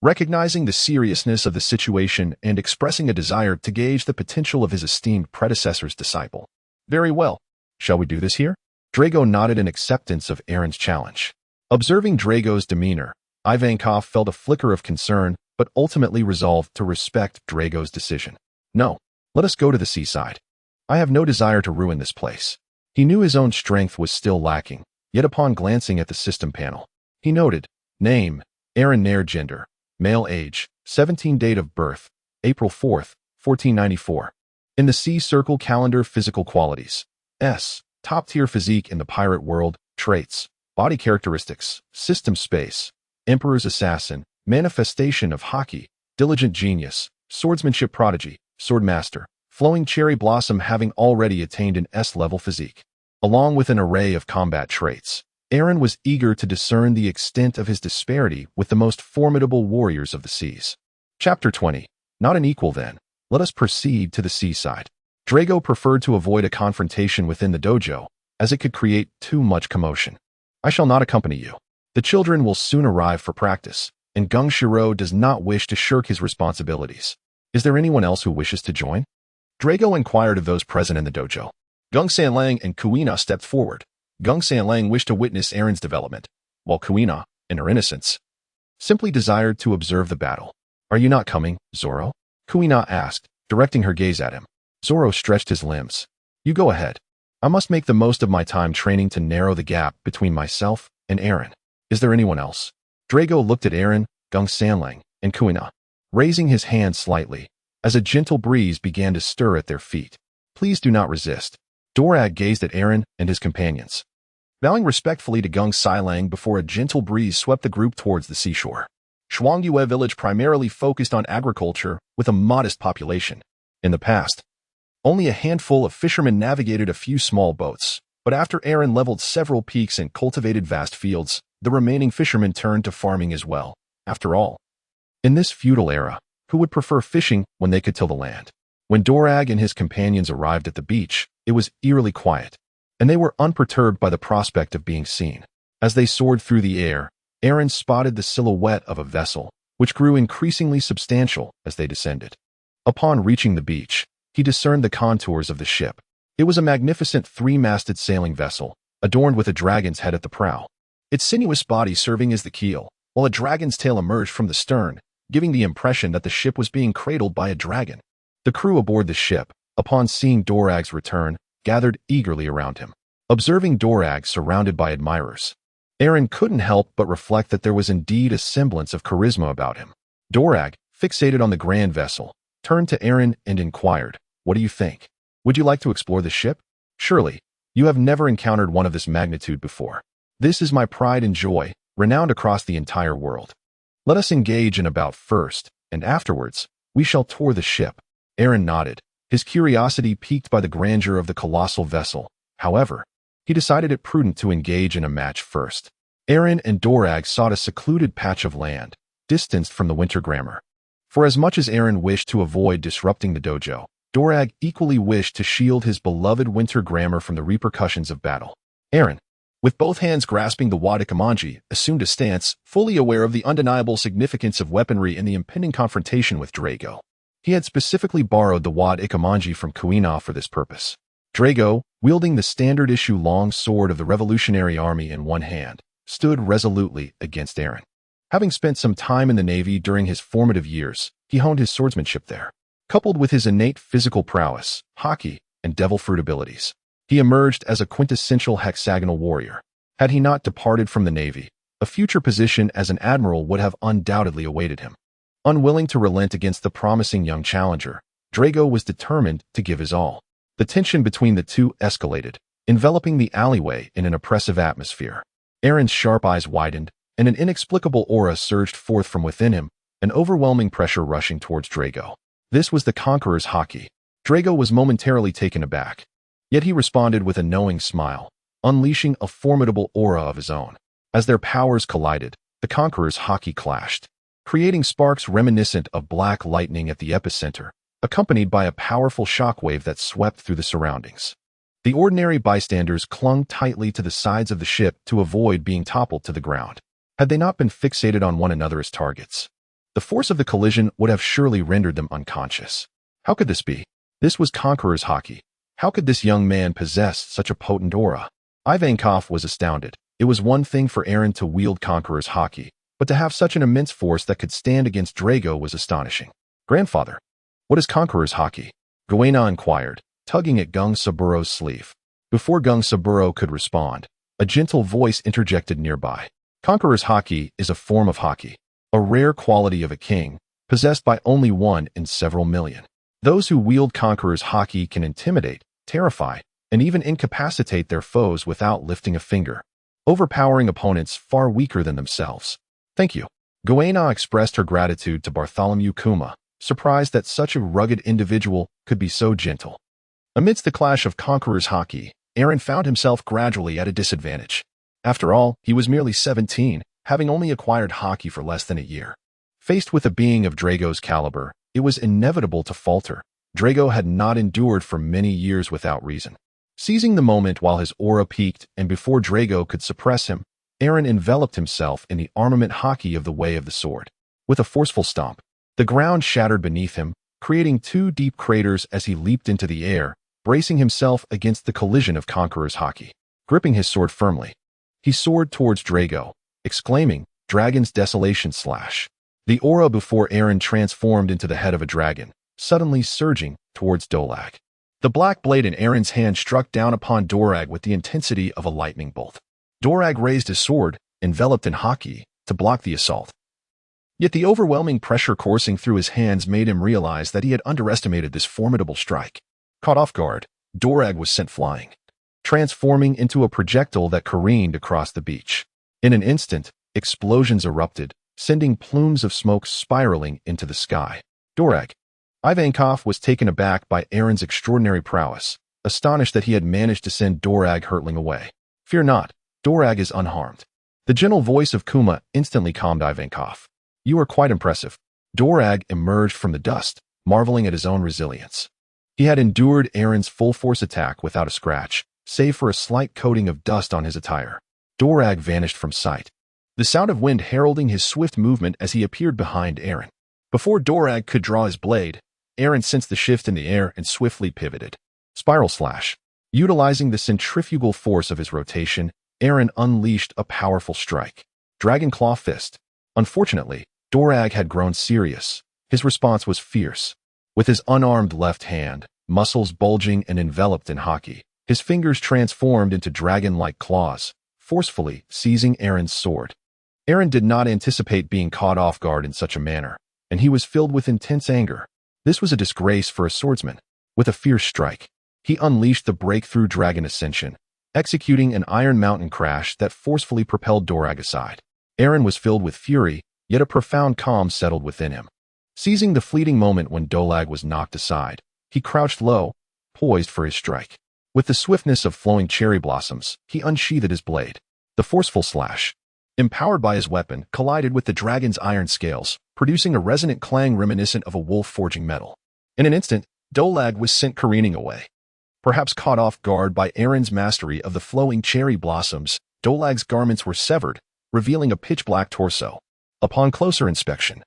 [SPEAKER 1] Recognizing the seriousness of the situation and expressing a desire to gauge the potential of his esteemed predecessor's disciple. "Very well. Shall we do this here?" Drago nodded in acceptance of Aaron's challenge. Observing Drago's demeanor, Ivankov felt a flicker of concern, but ultimately resolved to respect Drago's decision. "No, let us go to the seaside. I have no desire to ruin this place." He knew his own strength was still lacking, yet upon glancing at the system panel, he noted, name, Aaron Nair, gender, male, age, 17, date of birth, April 4th, 1494. In the C circle calendar, physical qualities. S. Top-tier physique in the pirate world, traits, body characteristics, system space, Emperor's assassin, manifestation of hockey, diligent genius, swordsmanship prodigy, swordmaster, flowing cherry blossom, having already attained an S-level physique. Along with an array of combat traits, Aaron was eager to discern the extent of his disparity with the most formidable warriors of the seas. Chapter 20. Not an equal then. Let us proceed to the seaside. Drago preferred to avoid a confrontation within the dojo, as it could create too much commotion. "I shall not accompany you. The children will soon arrive for practice, and Gung Shiro does not wish to shirk his responsibilities. Is there anyone else who wishes to join?" Drago inquired of those present in the dojo. Gung Sanlang and Kuina stepped forward. Gung Sanlang wished to witness Aaron's development, while Kuina, in her innocence, simply desired to observe the battle. "Are you not coming, Zoro?" Kuina asked, directing her gaze at him. Zoro stretched his limbs. "You go ahead. I must make the most of my time training to narrow the gap between myself and Aaron. Is there anyone else?" Drago looked at Aaron, Gung Sanlang, and Kuina, raising his hand slightly, as a gentle breeze began to stir at their feet. "Please do not resist." Dorag gazed at Aaron and his companions, bowing respectfully to Gung Sailang before a gentle breeze swept the group towards the seashore. Shuangyue village primarily focused on agriculture with a modest population. In the past, only a handful of fishermen navigated a few small boats, but after Aaron leveled several peaks and cultivated vast fields, the remaining fishermen turned to farming as well. After all, in this feudal era, who would prefer fishing when they could till the land? When Dorag and his companions arrived at the beach, it was eerily quiet, and they were unperturbed by the prospect of being seen. As they soared through the air, Aaron spotted the silhouette of a vessel, which grew increasingly substantial as they descended. Upon reaching the beach, he discerned the contours of the ship. It was a magnificent three-masted sailing vessel, adorned with a dragon's head at the prow, its sinuous body serving as the keel, while a dragon's tail emerged from the stern, giving the impression that the ship was being cradled by a dragon. The crew aboard the ship, upon seeing Dorag's return, gathered eagerly around him. Observing Dorag surrounded by admirers, Aaron couldn't help but reflect that there was indeed a semblance of charisma about him. Dorag, fixated on the grand vessel, turned to Aaron and inquired, "What do you think? Would you like to explore the ship?" "Surely, You have never encountered one of this magnitude before. This is my pride and joy, renowned across the entire world. Let us engage in a bout first, and afterwards, we shall tour the ship." Aaron nodded, his curiosity piqued by the grandeur of the colossal vessel. However, he decided it prudent to engage in a match first. Aaron and Dorag sought a secluded patch of land, distanced from the winter grammar. For as much as Aaron wished to avoid disrupting the dojo, Dorag equally wished to shield his beloved winter grammar from the repercussions of battle. Aaron, with both hands grasping the wad ikamanji, assumed a stance, fully aware of the undeniable significance of weaponry in the impending confrontation with Drago. He had specifically borrowed the wad ikamanji from coin.I for this purpose. Drago, wielding the standard-issue long sword of the Revolutionary Army in one hand, stood resolutely against Aaron. Having spent some time in the Navy during his formative years, he honed his swordsmanship there. Coupled with his innate physical prowess, hockey, and devil fruit abilities, he emerged as a quintessential hexagonal warrior. Had he not departed from the Navy, a future position as an admiral would have undoubtedly awaited him. Unwilling to relent against the promising young challenger, Drago was determined to give his all. The tension between the two escalated, enveloping the alleyway in an oppressive atmosphere. Aaron's sharp eyes widened, and an inexplicable aura surged forth from within him, an overwhelming pressure rushing towards Drago. This was the Conqueror's hockey. Drago was momentarily taken aback. Yet he responded with a knowing smile, unleashing a formidable aura of his own. As their powers collided, the Conqueror's hockey clashed, creating sparks reminiscent of black lightning at the epicenter, accompanied by a powerful shockwave that swept through the surroundings. The ordinary bystanders clung tightly to the sides of the ship to avoid being toppled to the ground. Had they not been fixated on one another as targets, the force of the collision would have surely rendered them unconscious. How could this be? This was Conqueror's hockey. How could this young man possess such a potent aura? Ivankov was astounded. It was one thing for Aaron to wield Conqueror's hockey, but to have such an immense force that could stand against Drago was astonishing. "Grandfather, what is Conqueror's hockey?" Goena inquired, tugging at Gung Saburo's sleeve. Before Gung Saburo could respond, a gentle voice interjected nearby. "Conqueror's hockey is a form of hockey, a rare quality of a king, possessed by only one in several million. Those who wield Conqueror's hockey can intimidate, terrify, and even incapacitate their foes without lifting a finger, overpowering opponents far weaker than themselves." "Thank you." Goena expressed her gratitude to Bartholomew Kuma, surprised that such a rugged individual could be so gentle. Amidst the clash of Conqueror's hockey, Aaron found himself gradually at a disadvantage. After all, he was merely 17, having only acquired hockey for less than a year. Faced with a being of Drago's caliber, it was inevitable to falter. Drago had not endured for many years without reason. Seizing the moment while his aura peaked and before Drago could suppress him, Aaron enveloped himself in the armament hockey of the Way of the Sword. With a forceful stomp, the ground shattered beneath him, creating two deep craters as he leaped into the air, bracing himself against the collision of Conqueror's hockey. Gripping his sword firmly, he soared towards Drago, exclaiming, "Dragon's Desolation Slash." The aura before Aaron transformed into the head of a dragon, suddenly surging towards Dorag. The black blade in Aaron's hand struck down upon Dorag with the intensity of a lightning bolt. Dorag raised his sword, enveloped in hockey, to block the assault. Yet the overwhelming pressure coursing through his hands made him realize that he had underestimated this formidable strike. Caught off guard, Dorag was sent flying, transforming into a projectile that careened across the beach. In an instant, explosions erupted, sending plumes of smoke spiraling into the sky. Dorag. Ivankov was taken aback by Aaron's extraordinary prowess, astonished that he had managed to send Dorag hurtling away. "Fear not, Dorag is unharmed." The gentle voice of Kuma instantly calmed Ivankov. "You are quite impressive." Dorag emerged from the dust, marveling at his own resilience. He had endured Aaron's full-force attack without a scratch, save for a slight coating of dust on his attire. Dorag vanished from sight, the sound of wind heralding his swift movement as he appeared behind Aaron. Before Dorag could draw his blade, Aaron sensed the shift in the air and swiftly pivoted. Spiral slash. Utilizing the centrifugal force of his rotation, Aaron unleashed a powerful strike. Dragon Claw Fist. Unfortunately, Dorag had grown serious. His response was fierce. With his unarmed left hand, muscles bulging and enveloped in hockey, his fingers transformed into dragon-like claws, forcefully seizing Aaron's sword. Aaron did not anticipate being caught off guard in such a manner, and he was filled with intense anger. This was a disgrace for a swordsman. With a fierce strike, he unleashed the breakthrough dragon ascension, executing an Iron Mountain crash that forcefully propelled Dorag aside. Eren was filled with fury, yet a profound calm settled within him. Seizing the fleeting moment when Dolag was knocked aside, he crouched low, poised for his strike. With the swiftness of flowing cherry blossoms, he unsheathed his blade. The forceful slash, empowered by his weapon, collided with the dragon's iron scales, producing a resonant clang reminiscent of a wolf forging metal. In an instant, Dolag was sent careening away. Perhaps caught off guard by Eren's mastery of the flowing cherry blossoms, Dolag's garments were severed, revealing a pitch-black torso. Upon closer inspection,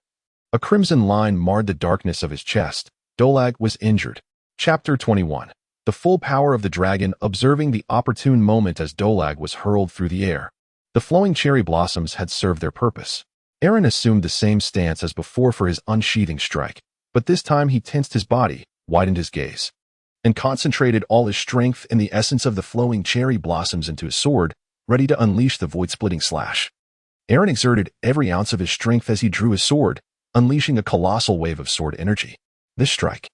[SPEAKER 1] a crimson line marred the darkness of his chest. Dolag was injured. Chapter 21. The full power of the dragon. Observing the opportune moment as Dolag was hurled through the air. The flowing cherry blossoms had served their purpose. Eren assumed the same stance as before for his unsheathing strike, but this time he tensed his body, widened his gaze, and concentrated all his strength and the essence of the flowing cherry blossoms into his sword, ready to unleash the void-splitting slash. Eren exerted every ounce of his strength as he drew his sword, unleashing a colossal wave of sword energy. This strike,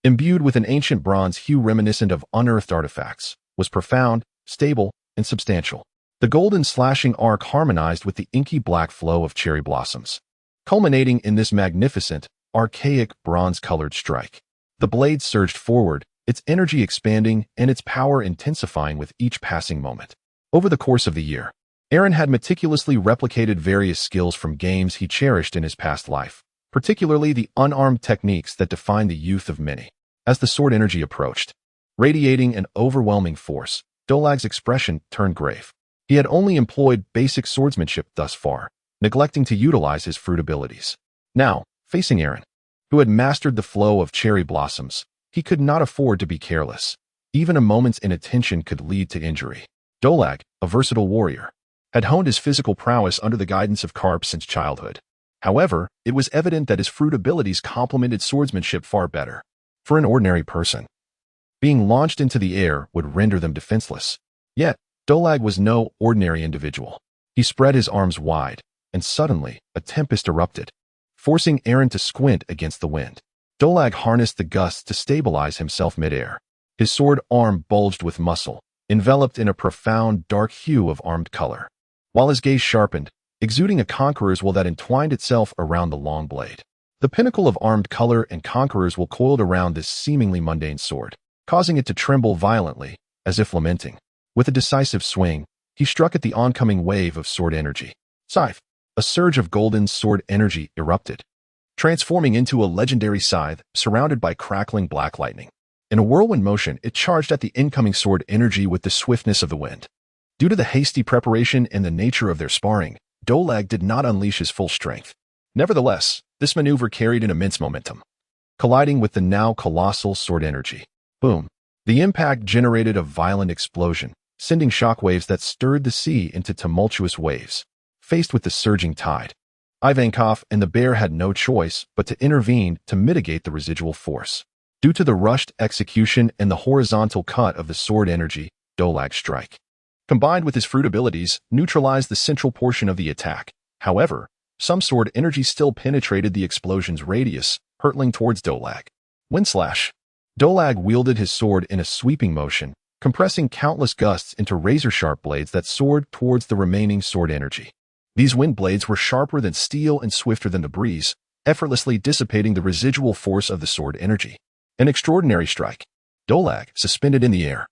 [SPEAKER 1] imbued with an ancient bronze hue reminiscent of unearthed artifacts, was profound, stable, and substantial. The golden slashing arc harmonized with the inky black flow of cherry blossoms, culminating in this magnificent, archaic bronze-colored strike. The blade surged forward, its energy expanding and its power intensifying with each passing moment. Over the course of the year, Eren had meticulously replicated various skills from games he cherished in his past life, particularly the unarmed techniques that defined the youth of many. As the sword energy approached, radiating an overwhelming force, Dolag's expression turned grave. He had only employed basic swordsmanship thus far, neglecting to utilize his fruit abilities. Now, facing Eren, who had mastered the flow of cherry blossoms, he could not afford to be careless. Even a moment's inattention could lead to injury. Dolag, a versatile warrior, had honed his physical prowess under the guidance of Karp since childhood. However, it was evident that his fruit abilities complemented swordsmanship far better. For an ordinary person, being launched into the air would render them defenseless. Yet, Dolag was no ordinary individual. He spread his arms wide, and suddenly, a tempest erupted, forcing Eren to squint against the wind. Dolag harnessed the gusts to stabilize himself midair. His sword arm bulged with muscle, enveloped in a profound dark hue of armed color, while his gaze sharpened, exuding a conqueror's will that entwined itself around the long blade. The pinnacle of armed color and conqueror's will coiled around this seemingly mundane sword, causing it to tremble violently, as if lamenting. With a decisive swing, he struck at the oncoming wave of sword energy. Scythe. A surge of golden sword energy erupted, transforming into a legendary scythe surrounded by crackling black lightning. In a whirlwind motion, it charged at the incoming sword energy with the swiftness of the wind. Due to the hasty preparation and the nature of their sparring, Dolag did not unleash his full strength. Nevertheless, this maneuver carried an immense momentum, colliding with the now colossal sword energy. Boom! The impact generated a violent explosion, sending shockwaves that stirred the sea into tumultuous waves. Faced with the surging tide, Ivankov and the bear had no choice but to intervene to mitigate the residual force. Due to the rushed execution and the horizontal cut of the sword energy, Dolag's strike, combined with his fruit abilities, neutralized the central portion of the attack. However, some sword energy still penetrated the explosion's radius, hurtling towards Dolag. Wind slash. Dolag wielded his sword in a sweeping motion, compressing countless gusts into razor-sharp blades that soared towards the remaining sword energy. These wind blades were sharper than steel and swifter than the breeze, effortlessly dissipating the residual force of the sword energy. An extraordinary strike. Dolag, suspended in the air,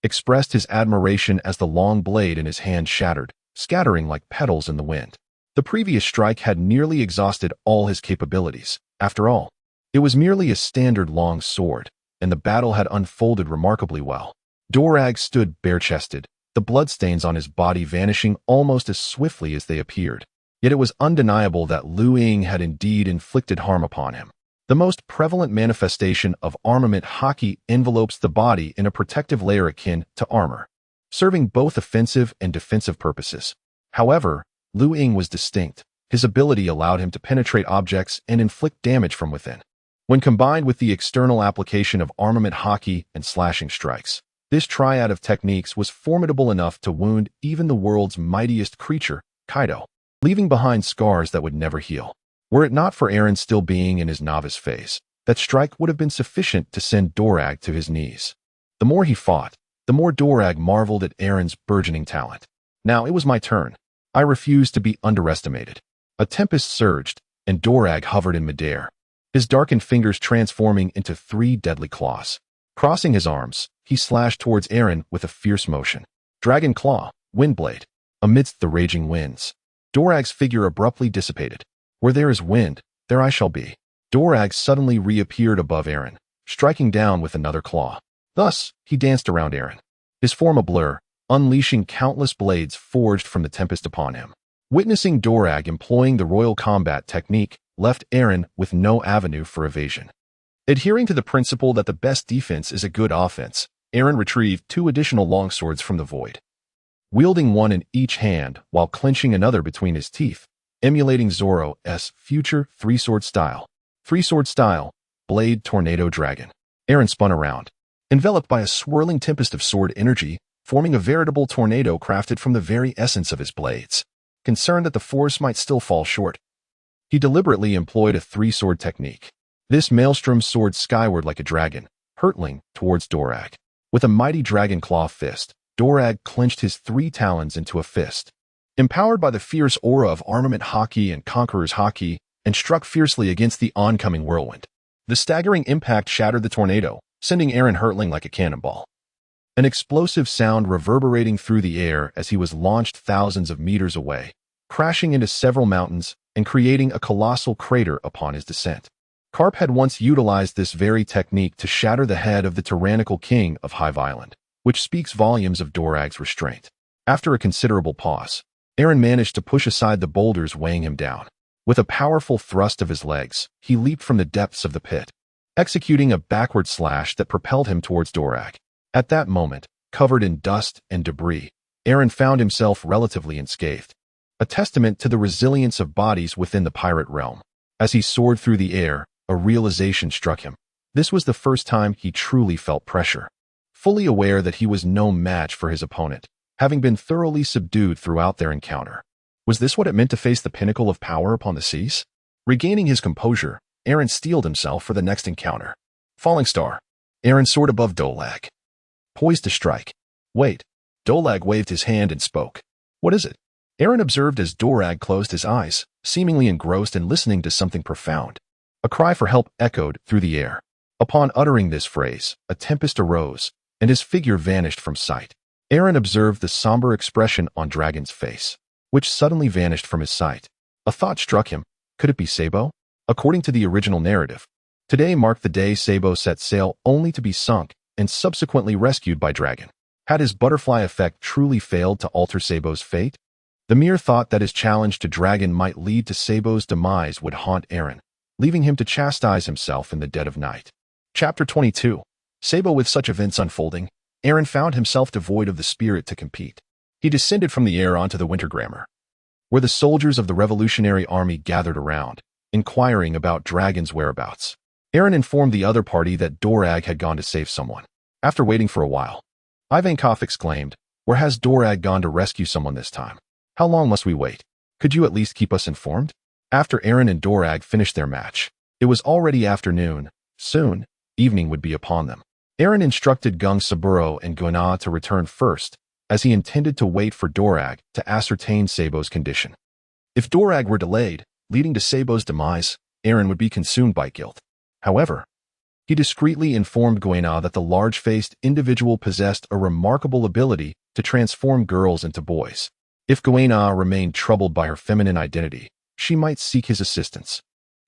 [SPEAKER 1] expressed his admiration as the long blade in his hand shattered, scattering like petals in the wind. The previous strike had nearly exhausted all his capabilities. After all, it was merely a standard long sword, and the battle had unfolded remarkably well. Dorag stood bare-chested, the bloodstains on his body vanishing almost as swiftly as they appeared. Yet it was undeniable that Lu Ying had indeed inflicted harm upon him. The most prevalent manifestation of armament hockey envelopes the body in a protective layer akin to armor, serving both offensive and defensive purposes. However, Lu Ying was distinct. His ability allowed him to penetrate objects and inflict damage from within. When combined with the external application of armament hockey and slashing strikes, this triad of techniques was formidable enough to wound even the world's mightiest creature, Kaido, leaving behind scars that would never heal. Were it not for Eren still being in his novice phase, that strike would have been sufficient to send Dorag to his knees. The more he fought, the more Dorag marveled at Aaron's burgeoning talent. Now it was my turn. I refused to be underestimated. A tempest surged, and Dorag hovered in midair, his darkened fingers transforming into 3 deadly claws. Crossing his arms, he slashed towards Aaron with a fierce motion. Dragon Claw, Windblade. Amidst the raging winds, Dorag's figure abruptly dissipated. Where there is wind, there I shall be. Dorag suddenly reappeared above Aaron, striking down with another claw. Thus, he danced around Aaron, his form a blur, unleashing countless blades forged from the tempest upon him. Witnessing Dorag employing the royal combat technique left Aaron with no avenue for evasion. Adhering to the principle that the best defense is a good offense, Aaron retrieved 2 additional longswords from the void, wielding one in each hand while clenching another between his teeth, emulating Zoro's future 3-sword style. 3-sword style, Blade Tornado Dragon. Aaron spun around, enveloped by a swirling tempest of sword energy, forming a veritable tornado crafted from the very essence of his blades. Concerned that the force might still fall short, he deliberately employed a 3-sword technique. This maelstrom soared skyward like a dragon, hurtling towards Dorag. With a mighty dragon claw fist, Dorag clenched his 3 talons into a fist, empowered by the fierce aura of armament haki and conqueror's haki, and struck fiercely against the oncoming whirlwind. The staggering impact shattered the tornado, sending Aaron hurtling like a cannonball. An explosive sound reverberating through the air as he was launched thousands of meters away, crashing into several mountains and creating a colossal crater upon his descent. Karp had once utilized this very technique to shatter the head of the tyrannical king of Hive Island, which speaks volumes of Dorag's restraint. After a considerable pause, Aaron managed to push aside the boulders weighing him down. With a powerful thrust of his legs, he leaped from the depths of the pit, executing a backward slash that propelled him towards Dorag. At that moment, covered in dust and debris, Aaron found himself relatively unscathed, a testament to the resilience of bodies within the pirate realm. As he soared through the air, a realization struck him. This was the first time he truly felt pressure. Fully aware that he was no match for his opponent, having been thoroughly subdued throughout their encounter. Was this what it meant to face the pinnacle of power upon the seas? Regaining his composure, Aaron steeled himself for the next encounter. Falling Star. Aaron soared above Dorag, poised to strike. Wait. Dorag waved his hand and spoke. What is it? Aaron observed as Dorag closed his eyes, seemingly engrossed and listening to something profound. A cry for help echoed through the air. Upon uttering this phrase, a tempest arose, and his figure vanished from sight. Aaron observed the somber expression on Dragon's face, which suddenly vanished from his sight. A thought struck him. Could it be Sabo? According to the original narrative, today marked the day Sabo set sail only to be sunk and subsequently rescued by Dragon. Had his butterfly effect truly failed to alter Sabo's fate? The mere thought that his challenge to Dragon might lead to Sabo's demise would haunt Aaron, leaving him to chastise himself in the dead of night. Chapter 22. Sabo. With such events unfolding, Aaron found himself devoid of the spirit to compete. He descended from the air onto the winter grammar, where the soldiers of the Revolutionary Army gathered around, inquiring about Dragon's whereabouts. Aaron informed the other party that Dorag had gone to save someone. After waiting for a while, Ivankov exclaimed, "Where has Dorag gone to rescue someone this time? How long must we wait? Could you at least keep us informed?" After Aaron and Dorag finished their match, it was already afternoon. Soon, evening would be upon them. Aaron instructed Gung Saburo and Gona to return first, as he intended to wait for Dorag to ascertain Sabo's condition. If Dorag were delayed, leading to Sabo's demise, Aaron would be consumed by guilt. However, he discreetly informed Gona that the large-faced individual possessed a remarkable ability to transform girls into boys. If Gona remained troubled by her feminine identity, she might seek his assistance.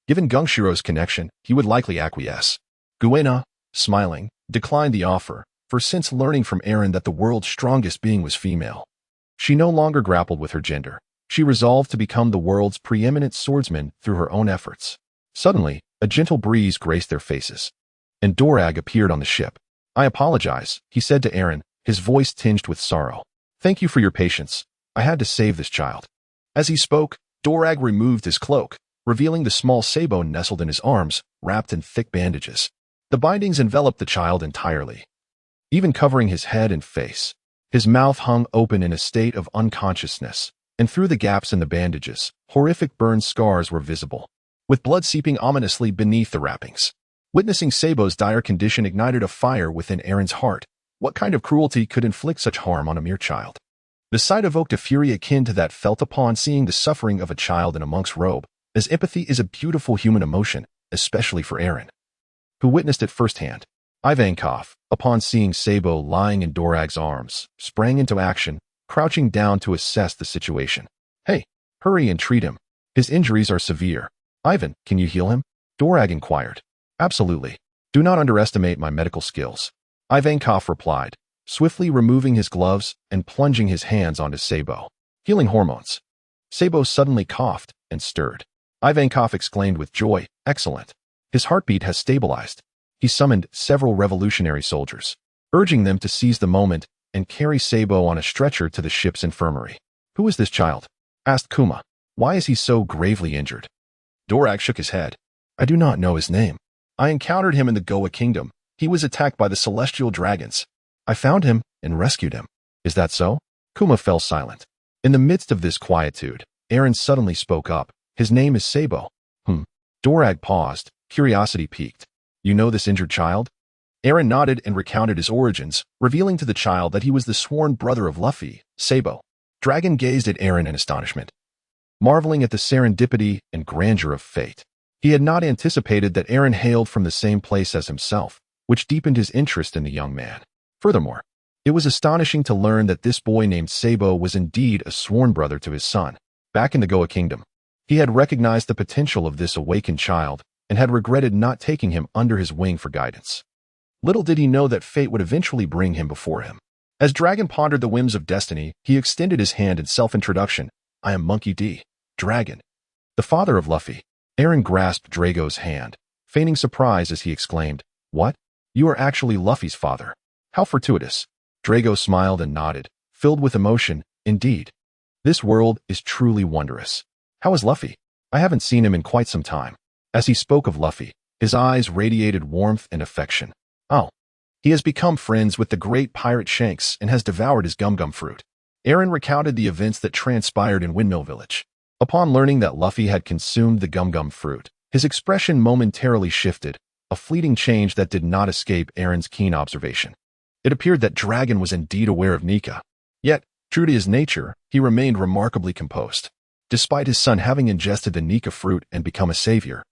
[SPEAKER 1] Given Gungshiro's connection, he would likely acquiesce. Gona, smiling, declined the offer, for since learning from Aaron that the world's strongest being was female, she no longer grappled with her gender. She resolved to become the world's preeminent swordsman through her own efforts. Suddenly, a gentle breeze graced their faces, and Dorag appeared on the ship. "I apologize," he said to Aaron, his voice tinged with sorrow. "Thank you for your patience. I had to save this child." As he spoke, Dorag removed his cloak, revealing the small Sabo nestled in his arms, wrapped in thick bandages. The bindings enveloped the child entirely, even covering his head and face. His mouth hung open in a state of unconsciousness, and through the gaps in the bandages, horrific burn scars were visible, with blood seeping ominously beneath the wrappings. Witnessing Sabo's dire condition ignited a fire within Aaron's heart, What kind of cruelty could inflict such harm on a mere child? The sight evoked a fury akin to that felt upon seeing the suffering of a child in a monk's robe, as empathy is a beautiful human emotion, especially for Aaron, who witnessed it firsthand. Ivankov, upon seeing Sabo lying in Dorag's arms, sprang into action, crouching down to assess the situation. Hey, hurry and treat him. His injuries are severe. Ivan, can you heal him? Dorag inquired. Absolutely. Do not underestimate my medical skills. Ivankov replied, swiftly removing his gloves and plunging his hands onto Sabo. Healing hormones. Sabo suddenly coughed and stirred. Ivankov exclaimed with joy, excellent. His heartbeat has stabilized. He summoned several revolutionary soldiers, urging them to seize the moment and carry Sabo on a stretcher to the ship's infirmary. Who is this child? Asked Kuma. Why is he so gravely injured? Dorag shook his head. I do not know his name. I encountered him in the Goa kingdom. He was attacked by the celestial dragons. I found him and rescued him. Is that so? Kuma fell silent. In the midst of this quietude, Aaron suddenly spoke up. His name is Sabo. Dorag paused, curiosity piqued. You know this injured child? Aaron nodded and recounted his origins, revealing to the child that he was the sworn brother of Luffy, Sabo. Dragon gazed at Aaron in astonishment, marveling at the serendipity and grandeur of fate. He had not anticipated that Aaron hailed from the same place as himself, which deepened his interest in the young man. Furthermore, it was astonishing to learn that this boy named Sabo was indeed a sworn brother to his son. Back in the Goa kingdom, he had recognized the potential of this awakened child and had regretted not taking him under his wing for guidance. Little did he know that fate would eventually bring him before him. As Dragon pondered the whims of destiny, he extended his hand in self-introduction. I am Monkey D. Dragon, the father of Luffy. Aaron grasped Drago's hand, feigning surprise as he exclaimed, What? You are actually Luffy's father. How fortuitous. Drago smiled and nodded, filled with emotion. Indeed. This world is truly wondrous. How is Luffy? I haven't seen him in quite some time. As he spoke of Luffy, his eyes radiated warmth and affection. Oh. He has become friends with the great pirate Shanks and has devoured his gum-gum fruit. Aaron recounted the events that transpired in Windmill Village. Upon learning that Luffy had consumed the gum-gum fruit, his expression momentarily shifted, a fleeting change that did not escape Aaron's keen observation. It appeared that Dragon was indeed aware of Nika. Yet, true to his nature, he remained remarkably composed. Despite his son having ingested the Nika fruit and become a savior,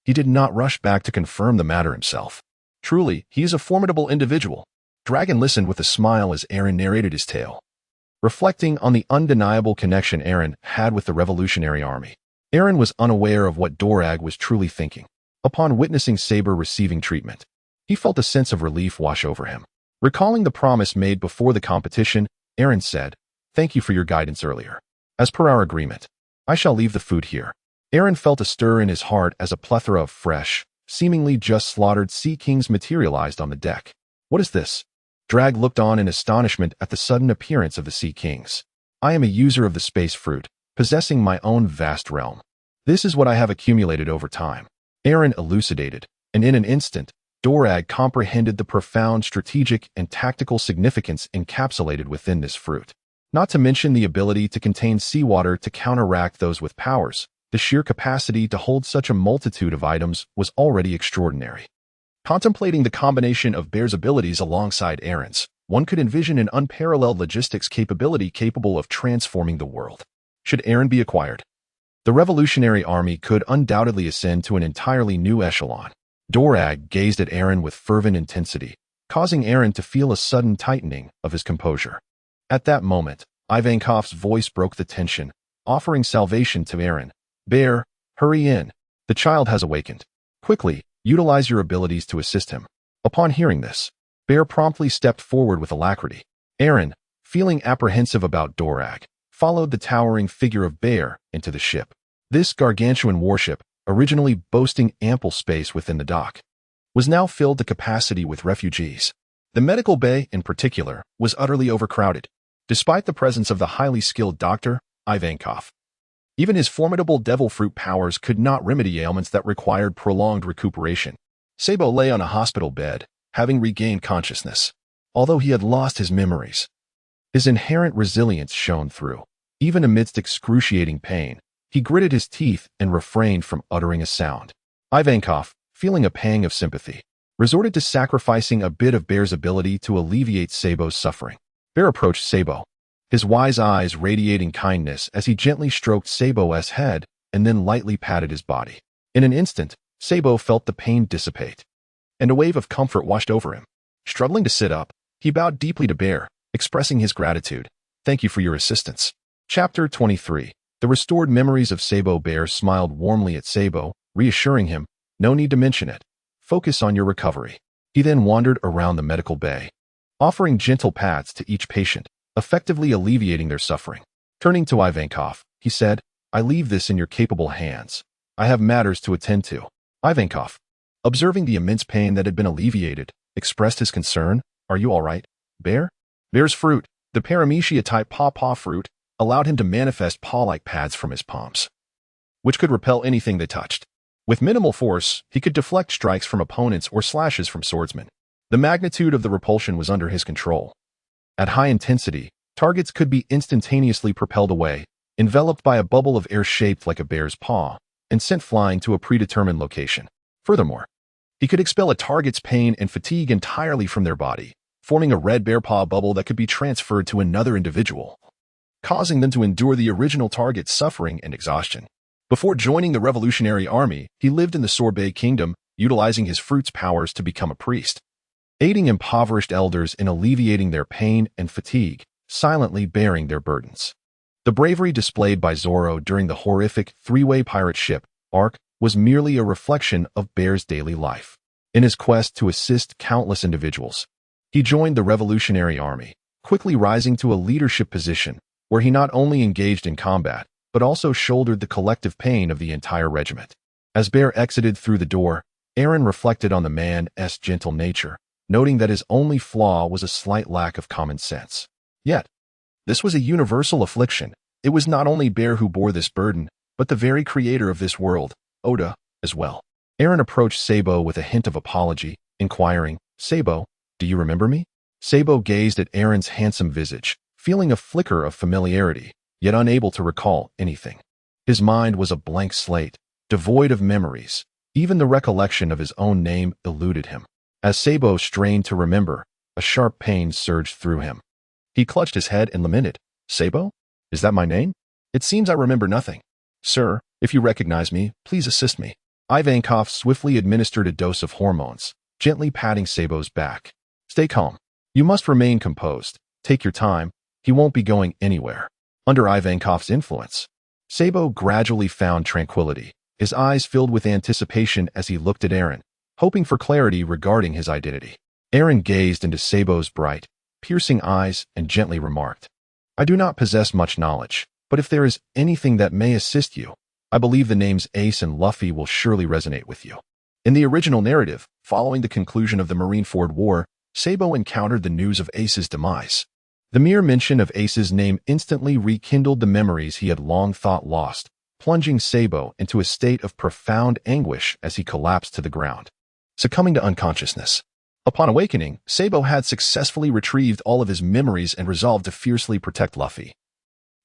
[SPEAKER 1] he did not rush back to confirm the matter himself. Truly, he is a formidable individual. Dragon listened with a smile as Aaron narrated his tale, reflecting on the undeniable connection Aaron had with the Revolutionary Army. Aaron was unaware of what Dorag was truly thinking. Upon witnessing Saber receiving treatment, he felt a sense of relief wash over him. Recalling the promise made before the competition, Aaron said, Thank you for your guidance earlier. As per our agreement, I shall leave the food here. Aaron felt a stir in his heart as a plethora of fresh, seemingly just slaughtered sea kings materialized on the deck. What is this? Drag looked on in astonishment at the sudden appearance of the sea kings. I am a user of the space fruit, possessing my own vast realm. This is what I have accumulated over time. Aaron elucidated, and in an instant, Dorag comprehended the profound strategic and tactical significance encapsulated within this fruit. Not to mention the ability to contain seawater to counteract those with powers. The sheer capacity to hold such a multitude of items was already extraordinary. Contemplating the combination of Bear's abilities alongside Aaron's, one could envision an unparalleled logistics capability capable of transforming the world. Should Aaron be acquired, the Revolutionary Army could undoubtedly ascend to an entirely new echelon. Dorag gazed at Aaron with fervent intensity, causing Aaron to feel a sudden tightening of his composure. At that moment, Ivankov's voice broke the tension, offering salvation to Aaron. Bear, hurry in. The child has awakened. Quickly, utilize your abilities to assist him. Upon hearing this, Bear promptly stepped forward with alacrity. Aaron, feeling apprehensive about Dorag, followed the towering figure of Bear into the ship. This gargantuan warship, originally boasting ample space within the dock, was now filled to capacity with refugees. The medical bay, in particular, was utterly overcrowded. Despite the presence of the highly skilled doctor, Ivankov, even his formidable devil fruit powers could not remedy ailments that required prolonged recuperation. Sabo lay on a hospital bed, having regained consciousness. Although he had lost his memories, his inherent resilience shone through. Even amidst excruciating pain, he gritted his teeth and refrained from uttering a sound. Ivankov, feeling a pang of sympathy, resorted to sacrificing a bit of Bear's ability to alleviate Sabo's suffering. Bear approached Sabo, his wise eyes radiating kindness as he gently stroked Sabo's head and then lightly patted his body. In an instant, Sabo felt the pain dissipate, and a wave of comfort washed over him. Struggling to sit up, he bowed deeply to Bear, expressing his gratitude. Thank you for your assistance. Chapter 23. The restored memories of Sabo. Bear smiled warmly at Sabo, reassuring him, no need to mention it. Focus on your recovery. He then wandered around the medical bay, offering gentle pats to each patient, effectively alleviating their suffering. Turning to Ivankov, he said, I leave this in your capable hands. I have matters to attend to. Ivankov, observing the immense pain that had been alleviated, expressed his concern. Are you all right, Bear? Bear's fruit, the paramecia-type paw fruit, allowed him to manifest paw-like pads from his palms, which could repel anything they touched. With minimal force, he could deflect strikes from opponents or slashes from swordsmen. The magnitude of the repulsion was under his control. At high intensity, targets could be instantaneously propelled away, enveloped by a bubble of air shaped like a bear's paw, and sent flying to a predetermined location. Furthermore, he could expel a target's pain and fatigue entirely from their body, forming a red bear paw bubble that could be transferred to another individual, causing them to endure the original target's suffering and exhaustion. Before joining the Revolutionary Army, he lived in the Sorbet Kingdom, utilizing his fruit's powers to become a priest, aiding impoverished elders in alleviating their pain and fatigue, silently bearing their burdens. The bravery displayed by Zorro during the horrific three-way pirate ship arc was merely a reflection of Bear's daily life. In his quest to assist countless individuals, he joined the Revolutionary Army, quickly rising to a leadership position where he not only engaged in combat, but also shouldered the collective pain of the entire regiment. As Bear exited through the door, Aaron reflected on the man's gentle nature, noting that his only flaw was a slight lack of common sense. Yet, this was a universal affliction. It was not only Bear who bore this burden, but the very creator of this world, Oda, as well. Aaron approached Sabo with a hint of apology, inquiring, Sabo, do you remember me? Sabo gazed at Aaron's handsome visage, feeling a flicker of familiarity, yet unable to recall anything. His mind was a blank slate, devoid of memories. Even the recollection of his own name eluded him. As Sabo strained to remember, a sharp pain surged through him. He clutched his head and lamented, Sabo? Is that my name? It seems I remember nothing. Sir, if you recognize me, please assist me. Ivankov swiftly administered a dose of hormones, gently patting Sabo's back. Stay calm. You must remain composed. Take your time. He won't be going anywhere. Under Ivankov's influence, Sabo gradually found tranquility, his eyes filled with anticipation as he looked at Aaron, hoping for clarity regarding his identity. Aaron gazed into Sabo's bright, piercing eyes and gently remarked, I do not possess much knowledge, but if there is anything that may assist you, I believe the names Ace and Luffy will surely resonate with you. In the original narrative, following the conclusion of the Marineford War, Sabo encountered the news of Ace's demise. The mere mention of Ace's name instantly rekindled the memories he had long thought lost, plunging Sabo into a state of profound anguish as he collapsed to the ground, succumbing to unconsciousness. Upon awakening, Sabo had successfully retrieved all of his memories and resolved to fiercely protect Luffy.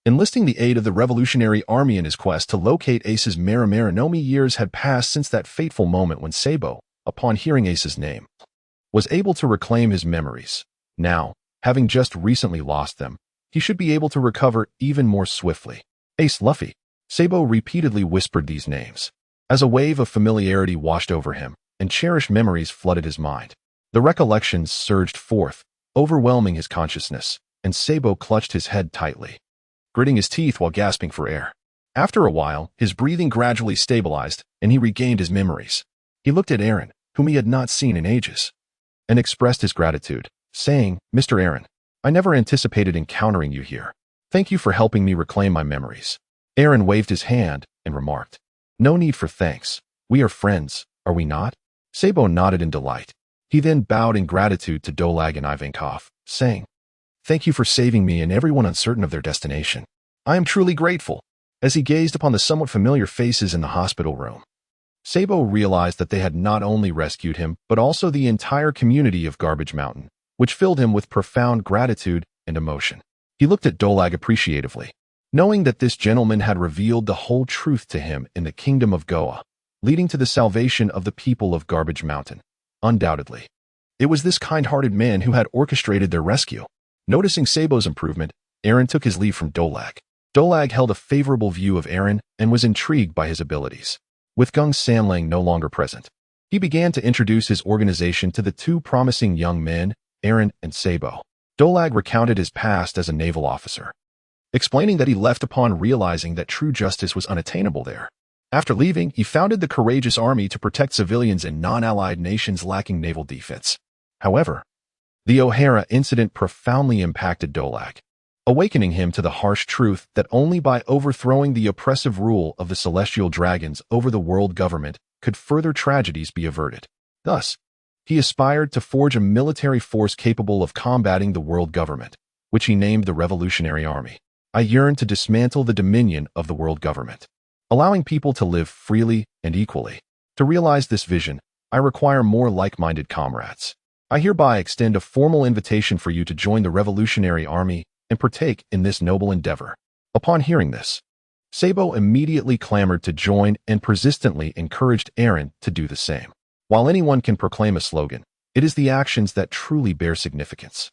[SPEAKER 1] Enlisting the aid of the Revolutionary Army in his quest to locate Ace's Marinomi, years had passed since that fateful moment when Sabo, upon hearing Ace's name, was able to reclaim his memories. Now, having just recently lost them, he should be able to recover even more swiftly. Ace, Luffy. Sabo repeatedly whispered these names, as a wave of familiarity washed over him, and cherished memories flooded his mind. The recollections surged forth, overwhelming his consciousness, and Sabo clutched his head tightly, gritting his teeth while gasping for air. After a while, his breathing gradually stabilized, and he regained his memories. He looked at Aaron, whom he had not seen in ages, and expressed his gratitude, saying, Mr. Aaron, I never anticipated encountering you here. Thank you for helping me reclaim my memories. Aaron waved his hand and remarked, No need for thanks. We are friends, are we not? Sabo nodded in delight. He then bowed in gratitude to Dolag and Ivankov, saying, Thank you for saving me and everyone uncertain of their destination. I am truly grateful. As he gazed upon the somewhat familiar faces in the hospital room, Sabo realized that they had not only rescued him, but also the entire community of Garbage Mountain, which filled him with profound gratitude and emotion. He looked at Dolag appreciatively, knowing that this gentleman had revealed the whole truth to him in the kingdom of Goa, leading to the salvation of the people of Garbage Mountain. Undoubtedly. It was this kind-hearted man who had orchestrated their rescue. Noticing Sabo's improvement, Aaron took his leave from Dolag. Dolag held a favorable view of Aaron and was intrigued by his abilities. With Gung Samlang no longer present, he began to introduce his organization to the two promising young men, Aaron and Sabo. Dolag recounted his past as a naval officer, explaining that he left upon realizing that true justice was unattainable there. After leaving, he founded the courageous army to protect civilians in non-allied nations lacking naval defense. However, the O'Hara incident profoundly impacted Dolag, awakening him to the harsh truth that only by overthrowing the oppressive rule of the celestial dragons over the world government could further tragedies be averted. Thus, he aspired to forge a military force capable of combating the world government, which he named the Revolutionary Army. I yearned to dismantle the dominion of the world government, allowing people to live freely and equally. To realize this vision, I require more like-minded comrades. I hereby extend a formal invitation for you to join the Revolutionary Army and partake in this noble endeavor. Upon hearing this, Sabo immediately clamored to join and persistently encouraged Aaron to do the same. While anyone can proclaim a slogan, it is the actions that truly bear significance.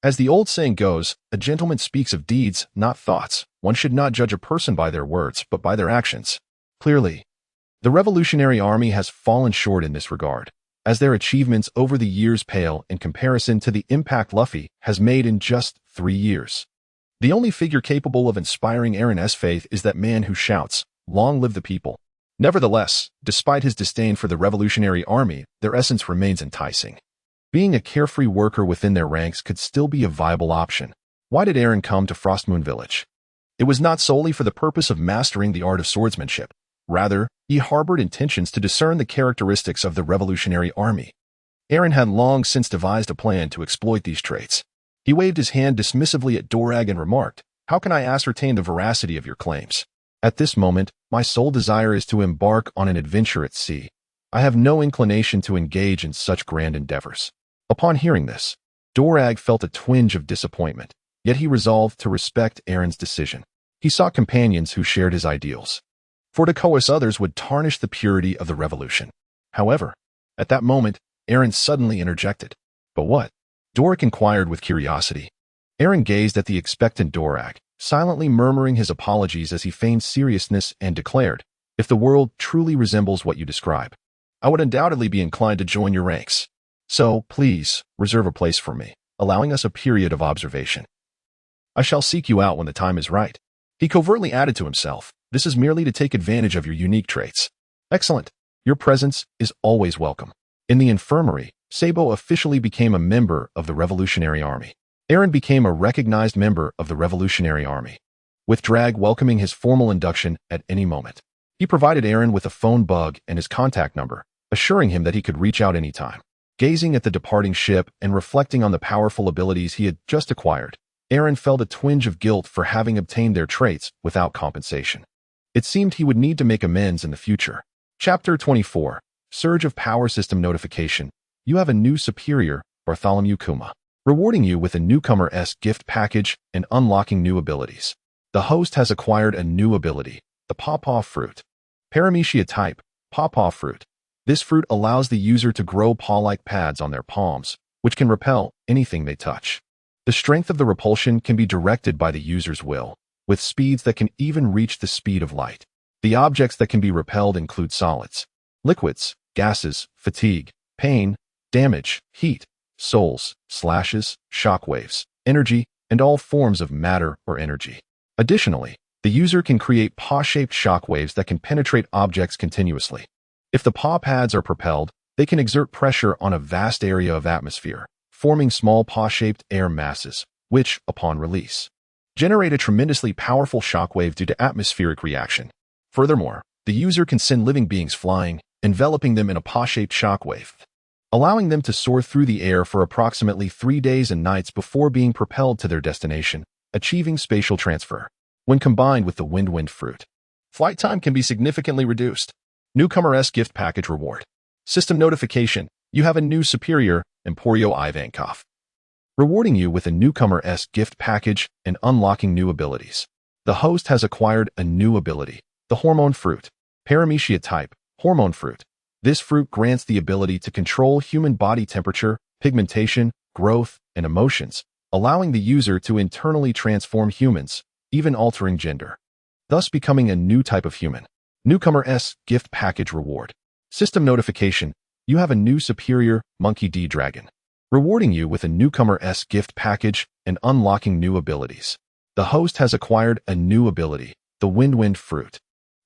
[SPEAKER 1] As the old saying goes, a gentleman speaks of deeds, not thoughts. One should not judge a person by their words, but by their actions. Clearly, the Revolutionary Army has fallen short in this regard, as their achievements over the years pale in comparison to the impact Luffy has made in just 3 years. The only figure capable of inspiring Aaron's faith is that man who shouts, "Long live the people." Nevertheless, despite his disdain for the Revolutionary Army, their essence remains enticing. Being a carefree worker within their ranks could still be a viable option. Why did Aaron come to Frostmoon Village? It was not solely for the purpose of mastering the art of swordsmanship. Rather, he harbored intentions to discern the characteristics of the Revolutionary Army. Aaron had long since devised a plan to exploit these traits. He waved his hand dismissively at Dorag and remarked, "How can I ascertain the veracity of your claims? At this moment, my sole desire is to embark on an adventure at sea. I have no inclination to engage in such grand endeavors." Upon hearing this, Dorag felt a twinge of disappointment, yet he resolved to respect Aaron's decision. He sought companions who shared his ideals, for to coerce others would tarnish the purity of the revolution. However, at that moment, Aaron suddenly interjected. "But what?" Dorag inquired with curiosity. Aaron gazed at the expectant Dorag, silently murmuring his apologies as he feigned seriousness and declared, "If the world truly resembles what you describe, I would undoubtedly be inclined to join your ranks. So, please, reserve a place for me, allowing us a period of observation. I shall seek you out when the time is right." He covertly added to himself, "This is merely to take advantage of your unique traits." "Excellent. Your presence is always welcome." In the infirmary, Sabo officially became a member of the Revolutionary Army. Aaron became a recognized member of the Revolutionary Army, with Drag welcoming his formal induction at any moment. He provided Aaron with a phone bug and his contact number, assuring him that he could reach out anytime. Gazing at the departing ship and reflecting on the powerful abilities he had just acquired, Aaron felt a twinge of guilt for having obtained their traits without compensation. It seemed he would need to make amends in the future. Chapter 24, Surge of Power System Notification. You have a new superior, Bartholomew Kuma, rewarding you with a newcomer-esque gift package and unlocking new abilities. The host has acquired a new ability, the Pawpaw Fruit. Paramecia type, Pawpaw Fruit. This fruit allows the user to grow paw-like pads on their palms, which can repel anything they touch. The strength of the repulsion can be directed by the user's will, with speeds that can even reach the speed of light. The objects that can be repelled include solids, liquids, gases, fatigue, pain, damage, heat, souls, slashes, shockwaves, energy, and all forms of matter or energy. Additionally, the user can create paw-shaped shockwaves that can penetrate objects continuously. If the paw pads are propelled, they can exert pressure on a vast area of atmosphere, forming small paw-shaped air masses, which, upon release, generate a tremendously powerful shockwave due to atmospheric reaction. Furthermore, the user can send living beings flying, enveloping them in a paw-shaped shockwave, allowing them to soar through the air for approximately 3 days and nights before being propelled to their destination, achieving spatial transfer. When combined with the Wind fruit, flight time can be significantly reduced. Newcomer-esque gift package reward. System notification. You have a new superior, Emporio Ivankov, rewarding you with a newcomer-esque gift package and unlocking new abilities. The host has acquired a new ability, the Hormone Fruit. Paramecia type, Hormone Fruit. This fruit grants the ability to control human body temperature, pigmentation, growth, and emotions, allowing the user to internally transform humans, even altering gender, thus becoming a new type of human. Newcomer's Gift Package Reward. System notification: you have a new superior, Monkey D. Dragon, rewarding you with a Newcomer's Gift Package and unlocking new abilities. The host has acquired a new ability, the Wind Fruit.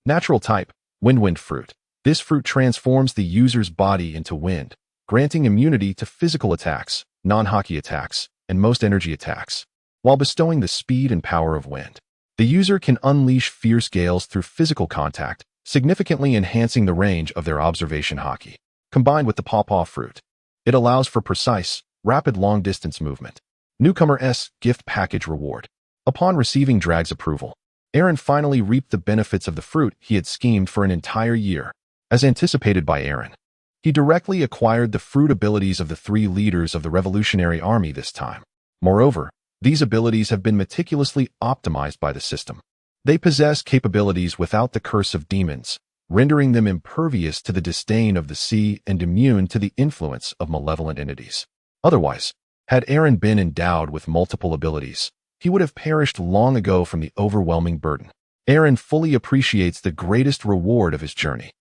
[SPEAKER 1] Natural type: Wind Fruit. This fruit transforms the user's body into wind, granting immunity to physical attacks, non-hockey attacks, and most energy attacks, while bestowing the speed and power of wind. The user can unleash fierce gales through physical contact, significantly enhancing the range of their observation hockey. Combined with the pawpaw fruit, it allows for precise, rapid long-distance movement. Newcomer's Gift Package Reward. Upon receiving Drag's approval, Aaron finally reaped the benefits of the fruit he had schemed for an entire year. As anticipated by Aaron, he directly acquired the fruit abilities of the 3 leaders of the Revolutionary Army this time. Moreover, these abilities have been meticulously optimized by the system. They possess capabilities without the curse of demons, rendering them impervious to the disdain of the sea and immune to the influence of malevolent entities. Otherwise, had Aaron been endowed with multiple abilities, he would have perished long ago from the overwhelming burden. Aaron fully appreciates the greatest reward of his journey.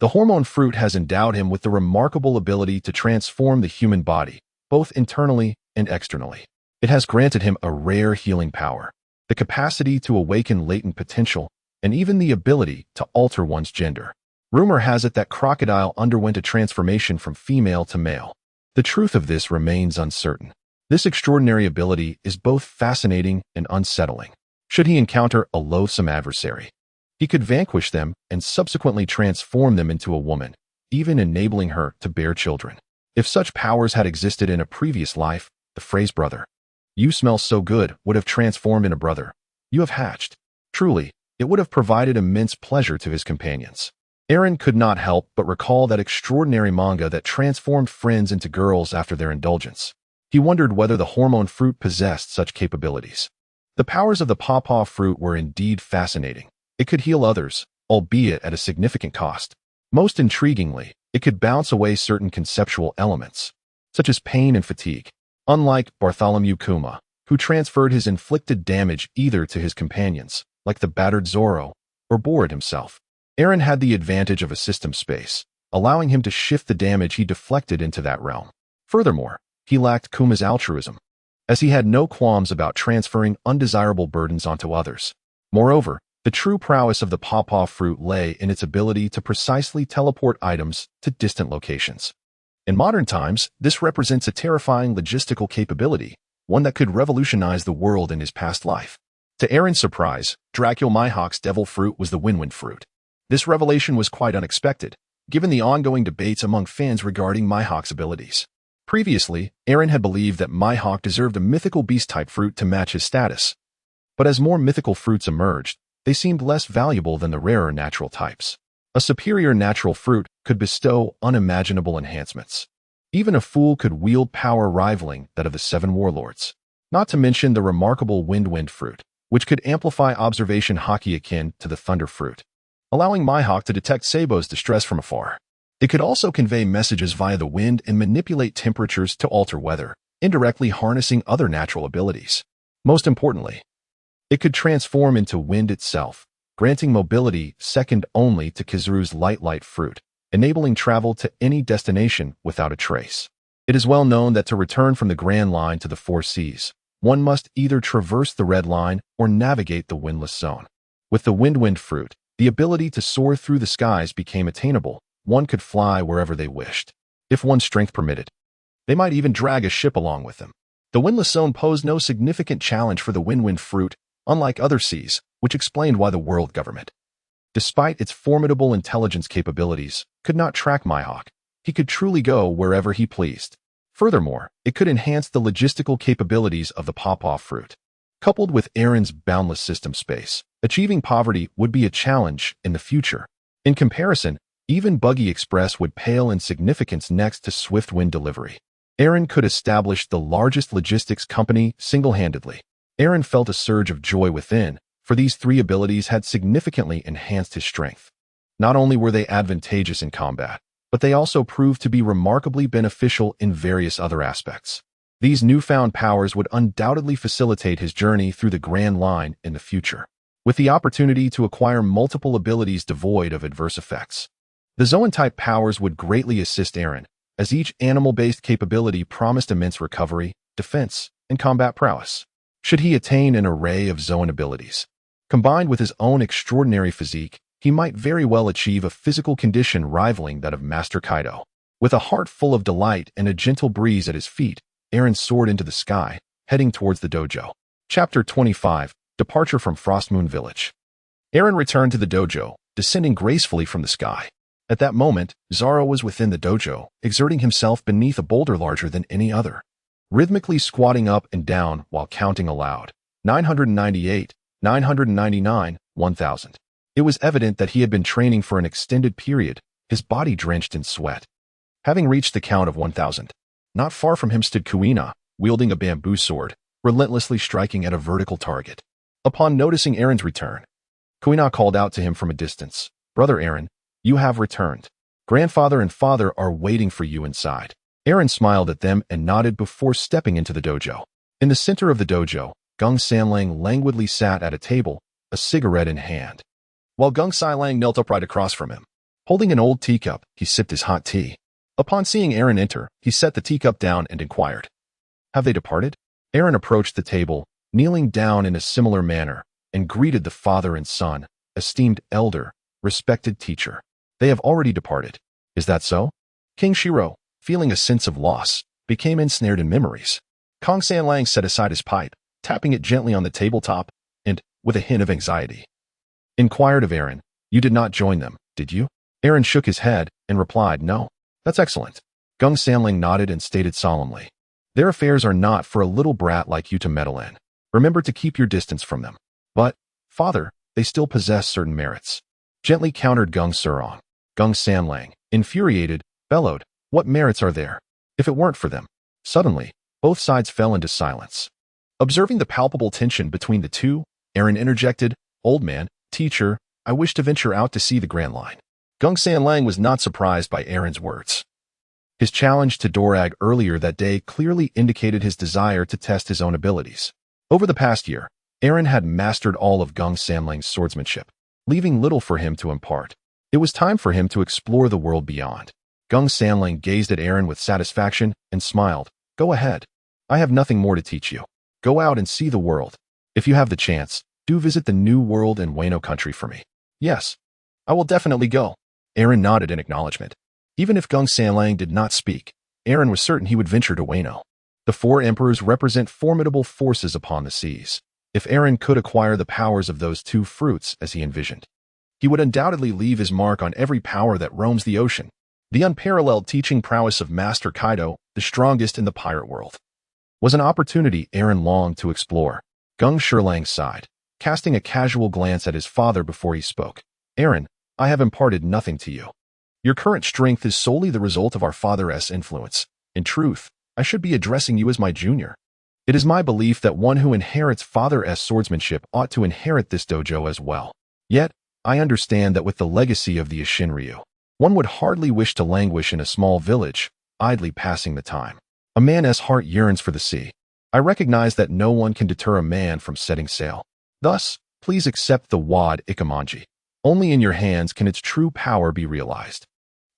[SPEAKER 1] The hormone fruit has endowed him with the remarkable ability to transform the human body, both internally and externally. It has granted him a rare healing power, the capacity to awaken latent potential, and even the ability to alter one's gender. Rumor has it that Crocodile underwent a transformation from female to male. The truth of this remains uncertain. This extraordinary ability is both fascinating and unsettling. Should he encounter a loathsome adversary, he could vanquish them and subsequently transform them into a woman, even enabling her to bear children. If such powers had existed in a previous life, the phrase "brother, you smell so good" would have transformed in a "brother, you have hatched." Truly, it would have provided immense pleasure to his companions. Aaron could not help but recall that extraordinary manga that transformed friends into girls after their indulgence. He wondered whether the hormone fruit possessed such capabilities. The powers of the pawpaw fruit were indeed fascinating. It could heal others, albeit at a significant cost. Most intriguingly, it could bounce away certain conceptual elements, such as pain and fatigue. Unlike Bartholomew Kuma, who transferred his inflicted damage either to his companions, like the battered Zoro, or bore it himself, Aaron had the advantage of a system space, allowing him to shift the damage he deflected into that realm. Furthermore, he lacked Kuma's altruism, as he had no qualms about transferring undesirable burdens onto others. Moreover, the true prowess of the pawpaw fruit lay in its ability to precisely teleport items to distant locations. In modern times, this represents a terrifying logistical capability, one that could revolutionize the world in his past life. To Aaron's surprise, Dracula Mihawk's devil fruit was the Wind fruit. This revelation was quite unexpected, given the ongoing debates among fans regarding Mihawk's abilities. Previously, Aaron had believed that Mihawk deserved a mythical beast-type fruit to match his status. But as more mythical fruits emerged, they seemed less valuable than the rarer natural types. A superior natural fruit could bestow unimaginable enhancements. Even a fool could wield power rivaling that of the 7 warlords. Not to mention the remarkable Wind fruit, which could amplify observation hockey akin to the Thunder fruit, allowing Mihawk to detect Sabo's distress from afar. It could also convey messages via the wind and manipulate temperatures to alter weather, indirectly harnessing other natural abilities. Most importantly, it could transform into wind itself, granting mobility second only to Kizaru's light fruit, enabling travel to any destination without a trace. It is well known that to return from the Grand Line to the 4 Seas, one must either traverse the Red Line or navigate the windless zone. With the Wind fruit, the ability to soar through the skies became attainable. One could fly wherever they wished. If one's strength permitted, they might even drag a ship along with them. The windless zone posed no significant challenge for the Wind fruit, unlike other seas, which explained why the World Government, despite its formidable intelligence capabilities, could not track Mihawk. He could truly go wherever he pleased. Furthermore, it could enhance the logistical capabilities of the pawpaw fruit. Coupled with Aaron's boundless system space, achieving poverty would be a challenge in the future. In comparison, even Buggy Express would pale in significance next to Swift Wind Delivery. Aaron could establish the largest logistics company single-handedly. Aaron felt a surge of joy within, for these 3 abilities had significantly enhanced his strength. Not only were they advantageous in combat, but they also proved to be remarkably beneficial in various other aspects. These newfound powers would undoubtedly facilitate his journey through the Grand Line in the future, with the opportunity to acquire multiple abilities devoid of adverse effects. The Zoan-type powers would greatly assist Eren, as each animal-based capability promised immense recovery, defense, and combat prowess. Should he attain an array of Zoan abilities, combined with his own extraordinary physique, he might very well achieve a physical condition rivaling that of Master Kaido. With a heart full of delight and a gentle breeze at his feet, Eren soared into the sky, heading towards the dojo. Chapter 25, Departure from Frostmoon Village. Eren returned to the dojo, descending gracefully from the sky. At that moment, Zoro was within the dojo, exerting himself beneath a boulder larger than any other, rhythmically squatting up and down while counting aloud. 998, 999, 1000. It was evident that he had been training for an extended period, his body drenched in sweat. Having reached the count of 1000, not far from him stood Kuina, wielding a bamboo sword, relentlessly striking at a vertical target. Upon noticing Eren's return, Kuina called out to him from a distance, "Brother Eren, you have returned. Grandfather and father are waiting for you inside." Eren smiled at them and nodded before stepping into the dojo. In the center of the dojo, Gung Sanlang languidly sat at a table, a cigarette in hand, while Gung Sailang knelt upright across from him. Holding an old teacup, he sipped his hot tea. Upon seeing Eren enter, he set the teacup down and inquired, "Have they departed?" Eren approached the table, kneeling down in a similar manner, and greeted the father and son, esteemed elder, respected teacher. "They have already departed. Is that so?" King Shiro, feeling a sense of loss, became ensnared in memories. Kong Sanlang set aside his pipe, tapping it gently on the tabletop, and, with a hint of anxiety, inquired of Eren, "You did not join them, did you?" Eren shook his head and replied, "No." "That's excellent." Gung Sanling nodded and stated solemnly, "Their affairs are not for a little brat like you to meddle in. Remember to keep your distance from them." "But, father, they still possess certain merits," gently countered Gung Surong. Gung Sanlang, infuriated, bellowed, "What merits are there? If it weren't for them?" Suddenly, both sides fell into silence. Observing the palpable tension between the two, Eren interjected, "Old man, teacher, I wish to venture out to see the Grand Line." Gung Sanlang was not surprised by Eren's words. His challenge to Dorag earlier that day clearly indicated his desire to test his own abilities. Over the past year, Eren had mastered all of Gung Sanlang's swordsmanship, leaving little for him to impart. It was time for him to explore the world beyond. Gung Sanlang gazed at Eren with satisfaction and smiled. "Go ahead. I have nothing more to teach you. Go out and see the world. If you have the chance, do visit the New World and Wano country for me." "Yes, I will definitely go." Eren nodded in acknowledgement. Even if Gung Sanlang did not speak, Eren was certain he would venture to Wano. The four emperors represent formidable forces upon the seas. If Eren could acquire the powers of those two fruits as he envisioned, he would undoubtedly leave his mark on every power that roams the ocean. The unparalleled teaching prowess of Master Kaido, the strongest in the pirate world, was an opportunity Eren longed to explore. Gung Shirlang sighed, casting a casual glance at his father before he spoke. "Eren, I have imparted nothing to you. Your current strength is solely the result of our father's influence. In truth, I should be addressing you as my junior. It is my belief that one who inherits father's swordsmanship ought to inherit this dojo as well. Yet, I understand that with the legacy of the Ishinryu, one would hardly wish to languish in a small village, idly passing the time. A man's heart yearns for the sea. I recognize that no one can deter a man from setting sail. Thus, please accept the Wad Ikamanji. Only in your hands can its true power be realized."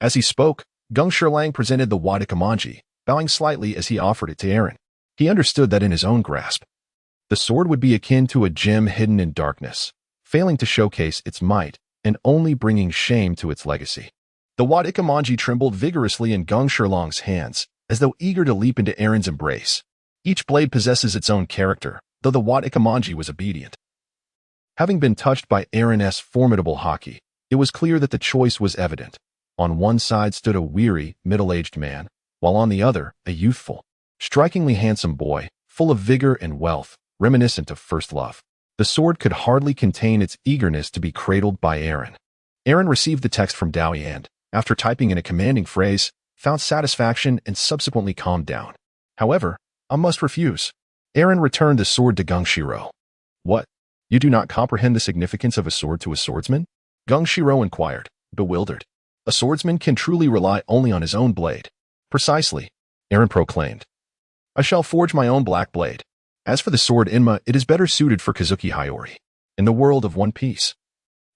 [SPEAKER 1] As he spoke, Gung Shirlang presented the Wad Ikamanji, bowing slightly as he offered it to Eren. He understood that in his own grasp, the sword would be akin to a gem hidden in darkness, failing to showcase its might and only bringing shame to its legacy. The Wad Ikamanji trembled vigorously in Gung Shirlang's hands, as though eager to leap into Eren's embrace. Each blade possesses its own character, though the Wad Ikamanji was obedient. Having been touched by Eren's formidable haki, it was clear that the choice was evident. On one side stood a weary, middle-aged man, while on the other, a youthful, strikingly handsome boy, full of vigor and wealth, reminiscent of first love. The sword could hardly contain its eagerness to be cradled by Eren. Eren received the text from Dowie and, after typing in a commanding phrase, found satisfaction and subsequently calmed down. "However, I must refuse." Eren returned the sword to Gung Shiro. "What? You do not comprehend the significance of a sword to a swordsman?" Gung Shiro inquired, bewildered. A swordsman can truly rely only on his own blade. Precisely, Aaron proclaimed. I shall forge my own black blade. As for the sword Inma, it is better suited for Kazuki Hiyori. In the world of One Piece,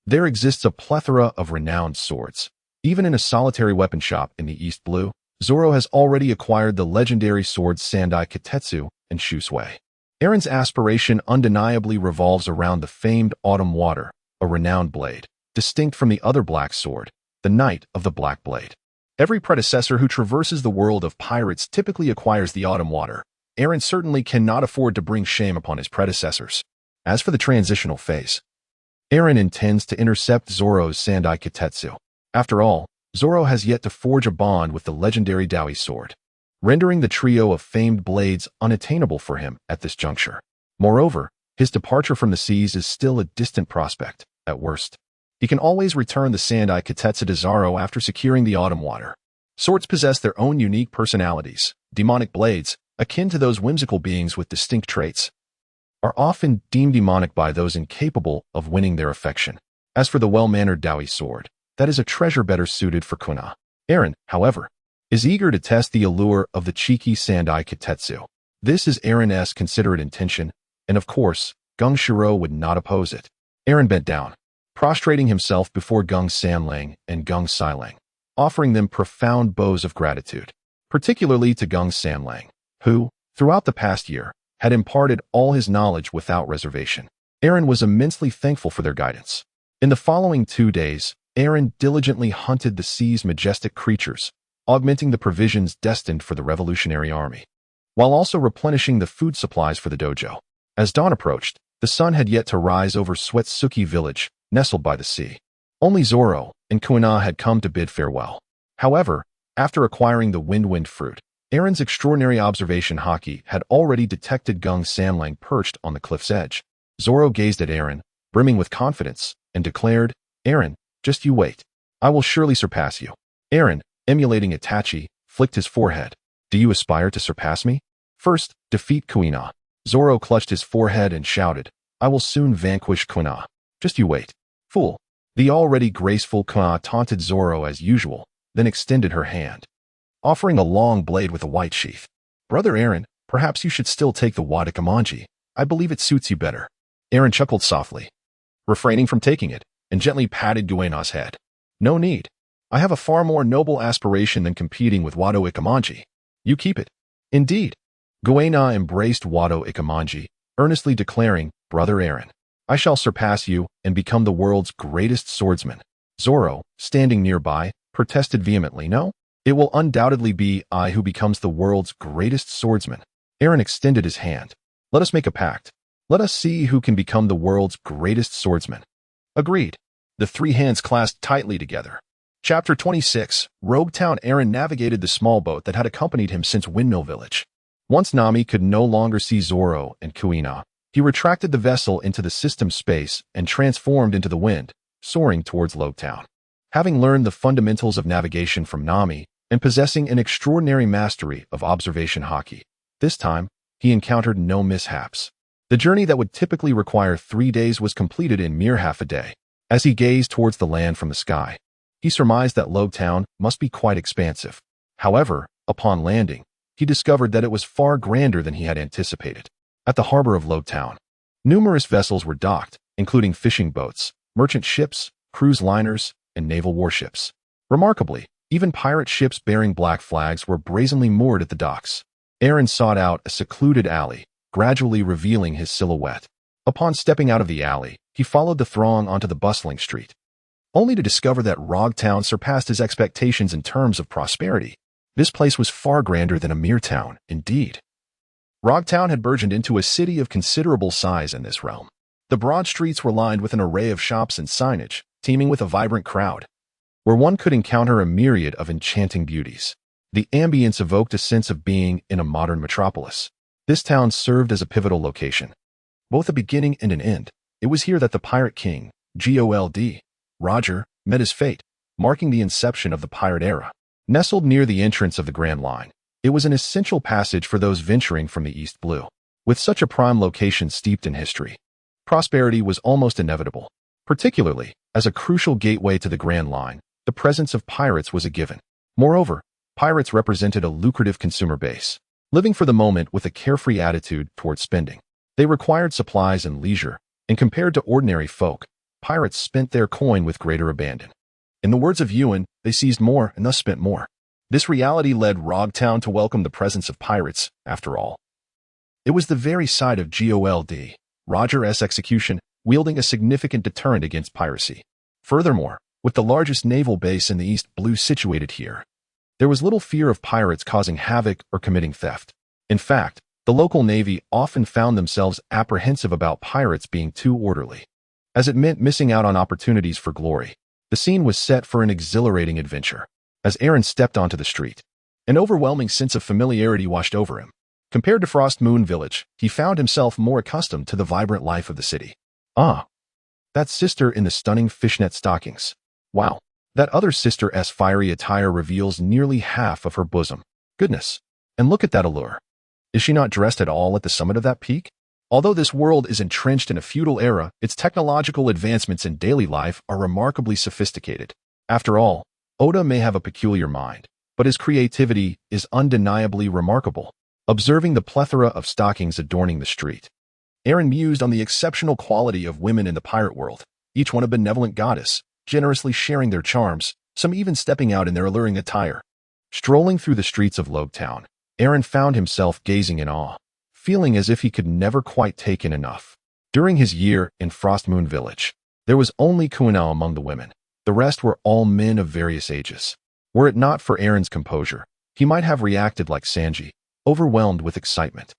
[SPEAKER 1] there exists a plethora of renowned swords. Even in a solitary weapon shop in the East Blue, Zoro has already acquired the legendary swords Sandai Kitetsu and Shusui. Aaron's aspiration undeniably revolves around the famed Autumn Water, a renowned blade, distinct from the other black sword, the Knight of the Black Blade. Every predecessor who traverses the world of pirates typically acquires the Autumn Water. Aaron certainly cannot afford to bring shame upon his predecessors. As for the transitional phase, Aaron intends to intercept Zoro's Sandai Kitetsu. After all, Zoro has yet to forge a bond with the legendary Dowie sword, rendering the trio of famed blades unattainable for him at this juncture. Moreover, his departure from the seas is still a distant prospect, at worst. He can always return the Sandai Kitetsu to Zoro after securing the Autumn Water. Swords possess their own unique personalities. Demonic blades, akin to those whimsical beings with distinct traits, are often deemed demonic by those incapable of winning their affection. As for the well-mannered Dowie sword, that is a treasure better suited for Kuna. Aaron, however, is eager to test the allure of the cheeky Sandai Kitetsu. This is Aaron's considerate intention, and of course, Gung Shiro would not oppose it. Aaron bent down, prostrating himself before Gung Sanlang and Gung Sailang, offering them profound bows of gratitude, particularly to Gung Sanlang, who, throughout the past year, had imparted all his knowledge without reservation. Aaron was immensely thankful for their guidance. In the following 2 days, Aaron diligently hunted the sea's majestic creatures, augmenting the provisions destined for the Revolutionary Army, while also replenishing the food supplies for the dojo. As dawn approached, the sun had yet to rise over Suetsuki village, nestled by the sea. Only Zoro and Kuina had come to bid farewell. However, after acquiring the wind fruit, Aaron's extraordinary observation haki had already detected Gung Sanlang perched on the cliff's edge. Zoro gazed at Aaron, brimming with confidence, and declared, Aaron, just you wait. I will surely surpass you. Aaron, emulating Itachi, flicked his forehead. Do you aspire to surpass me? First, defeat Kuina. Zoro clutched his forehead and shouted, I will soon vanquish Kuina. Just you wait. Fool. The already graceful Kuina taunted Zoro as usual, then extended her hand, offering a long blade with a white sheath. Brother Aaron, perhaps you should still take the Wadakamanji. I believe it suits you better. Aaron chuckled softly, refraining from taking it, and gently patted Guena's head. No need. I have a far more noble aspiration than competing with Wado Ikamanji. You keep it. Indeed. Guena embraced Wado Ikamanji, earnestly declaring, Brother Aaron, I shall surpass you and become the world's greatest swordsman. Zoro, standing nearby, protested vehemently, No, it will undoubtedly be I who becomes the world's greatest swordsman. Aaron extended his hand. Let us make a pact. Let us see who can become the world's greatest swordsman. Agreed. The 3 hands clasped tightly together. Chapter 26. Rogue Town. Aaron navigated the small boat that had accompanied him since Windmill Village. Once Nami could no longer see Zoro and Kuina, he retracted the vessel into the system space and transformed into the wind, soaring towards Rogue Town. Having learned the fundamentals of navigation from Nami and possessing an extraordinary mastery of observation haki, this time, he encountered no mishaps. The journey that would typically require 3 days was completed in mere half a day. As he gazed towards the land from the sky, he surmised that Rogue Town must be quite expansive. However, upon landing, he discovered that it was far grander than he had anticipated. At the harbor of Rogue Town, numerous vessels were docked, including fishing boats, merchant ships, cruise liners, and naval warships. Remarkably, even pirate ships bearing black flags were brazenly moored at the docks. Aaron sought out a secluded alley, gradually revealing his silhouette. Upon stepping out of the alley, he followed the throng onto the bustling street, only to discover that Rogue Town surpassed his expectations in terms of prosperity. This place was far grander than a mere town, indeed. Rogue Town had burgeoned into a city of considerable size in this realm. The broad streets were lined with an array of shops and signage, teeming with a vibrant crowd, where one could encounter a myriad of enchanting beauties. The ambience evoked a sense of being in a modern metropolis. This town served as a pivotal location, both a beginning and an end. It was here that the Pirate King, Gold, Roger, met his fate, marking the inception of the pirate era. Nestled near the entrance of the Grand Line, it was an essential passage for those venturing from the East Blue. With such a prime location steeped in history, prosperity was almost inevitable, particularly as a crucial gateway to the Grand Line. the presence of pirates was a given. Moreover, pirates represented a lucrative consumer base, living for the moment with a carefree attitude toward spending. They required supplies and leisure, and compared to ordinary folk, pirates spent their coin with greater abandon. In the words of Ewan, they seized more and thus spent more. This reality led Rogtown to welcome the presence of pirates, after all. It was the very sight of Gold. Roger's execution, wielding a significant deterrent against piracy. Furthermore, with the largest naval base in the East Blue situated here, there was little fear of pirates causing havoc or committing theft. In fact, the local navy often found themselves apprehensive about pirates being too orderly, as it meant missing out on opportunities for glory. The scene was set for an exhilarating adventure. As Aaron stepped onto the street, an overwhelming sense of familiarity washed over him. Compared to Frost Moon Village, he found himself more accustomed to the vibrant life of the city. Ah, that sister in the stunning fishnet stockings. Wow, that other sister's fiery attire reveals nearly half of her bosom. Goodness, and look at that allure. Is she not dressed at all at the summit of that peak? Although this world is entrenched in a feudal era, its technological advancements in daily life are remarkably sophisticated. After all, Oda may have a peculiar mind, but his creativity is undeniably remarkable. Observing the plethora of stockings adorning the street, Aaron mused on the exceptional quality of women in the pirate world, each one a benevolent goddess, generously sharing their charms, some even stepping out in their alluring attire. Strolling through the streets of Loathsome, Aaron found himself gazing in awe, feeling as if he could never quite take in enough. During his year in Frostmoon Village, there was only coin.I among the women. The rest were all men of various ages. Were it not for Aaron's composure, he might have reacted like Sanji, overwhelmed with excitement.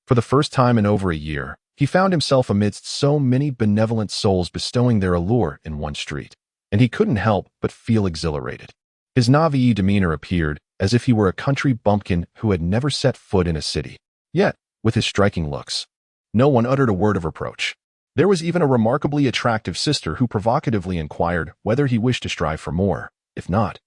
[SPEAKER 1] For the first time in over a year, he found himself amidst so many benevolent souls bestowing their allure in one street, and he couldn't help but feel exhilarated. His Na'vi demeanor appeared as if he were a country bumpkin who had never set foot in a city. Yet, with his striking looks, no one uttered a word of reproach. There was even a remarkably attractive sister who provocatively inquired whether he wished to strive for more. If not,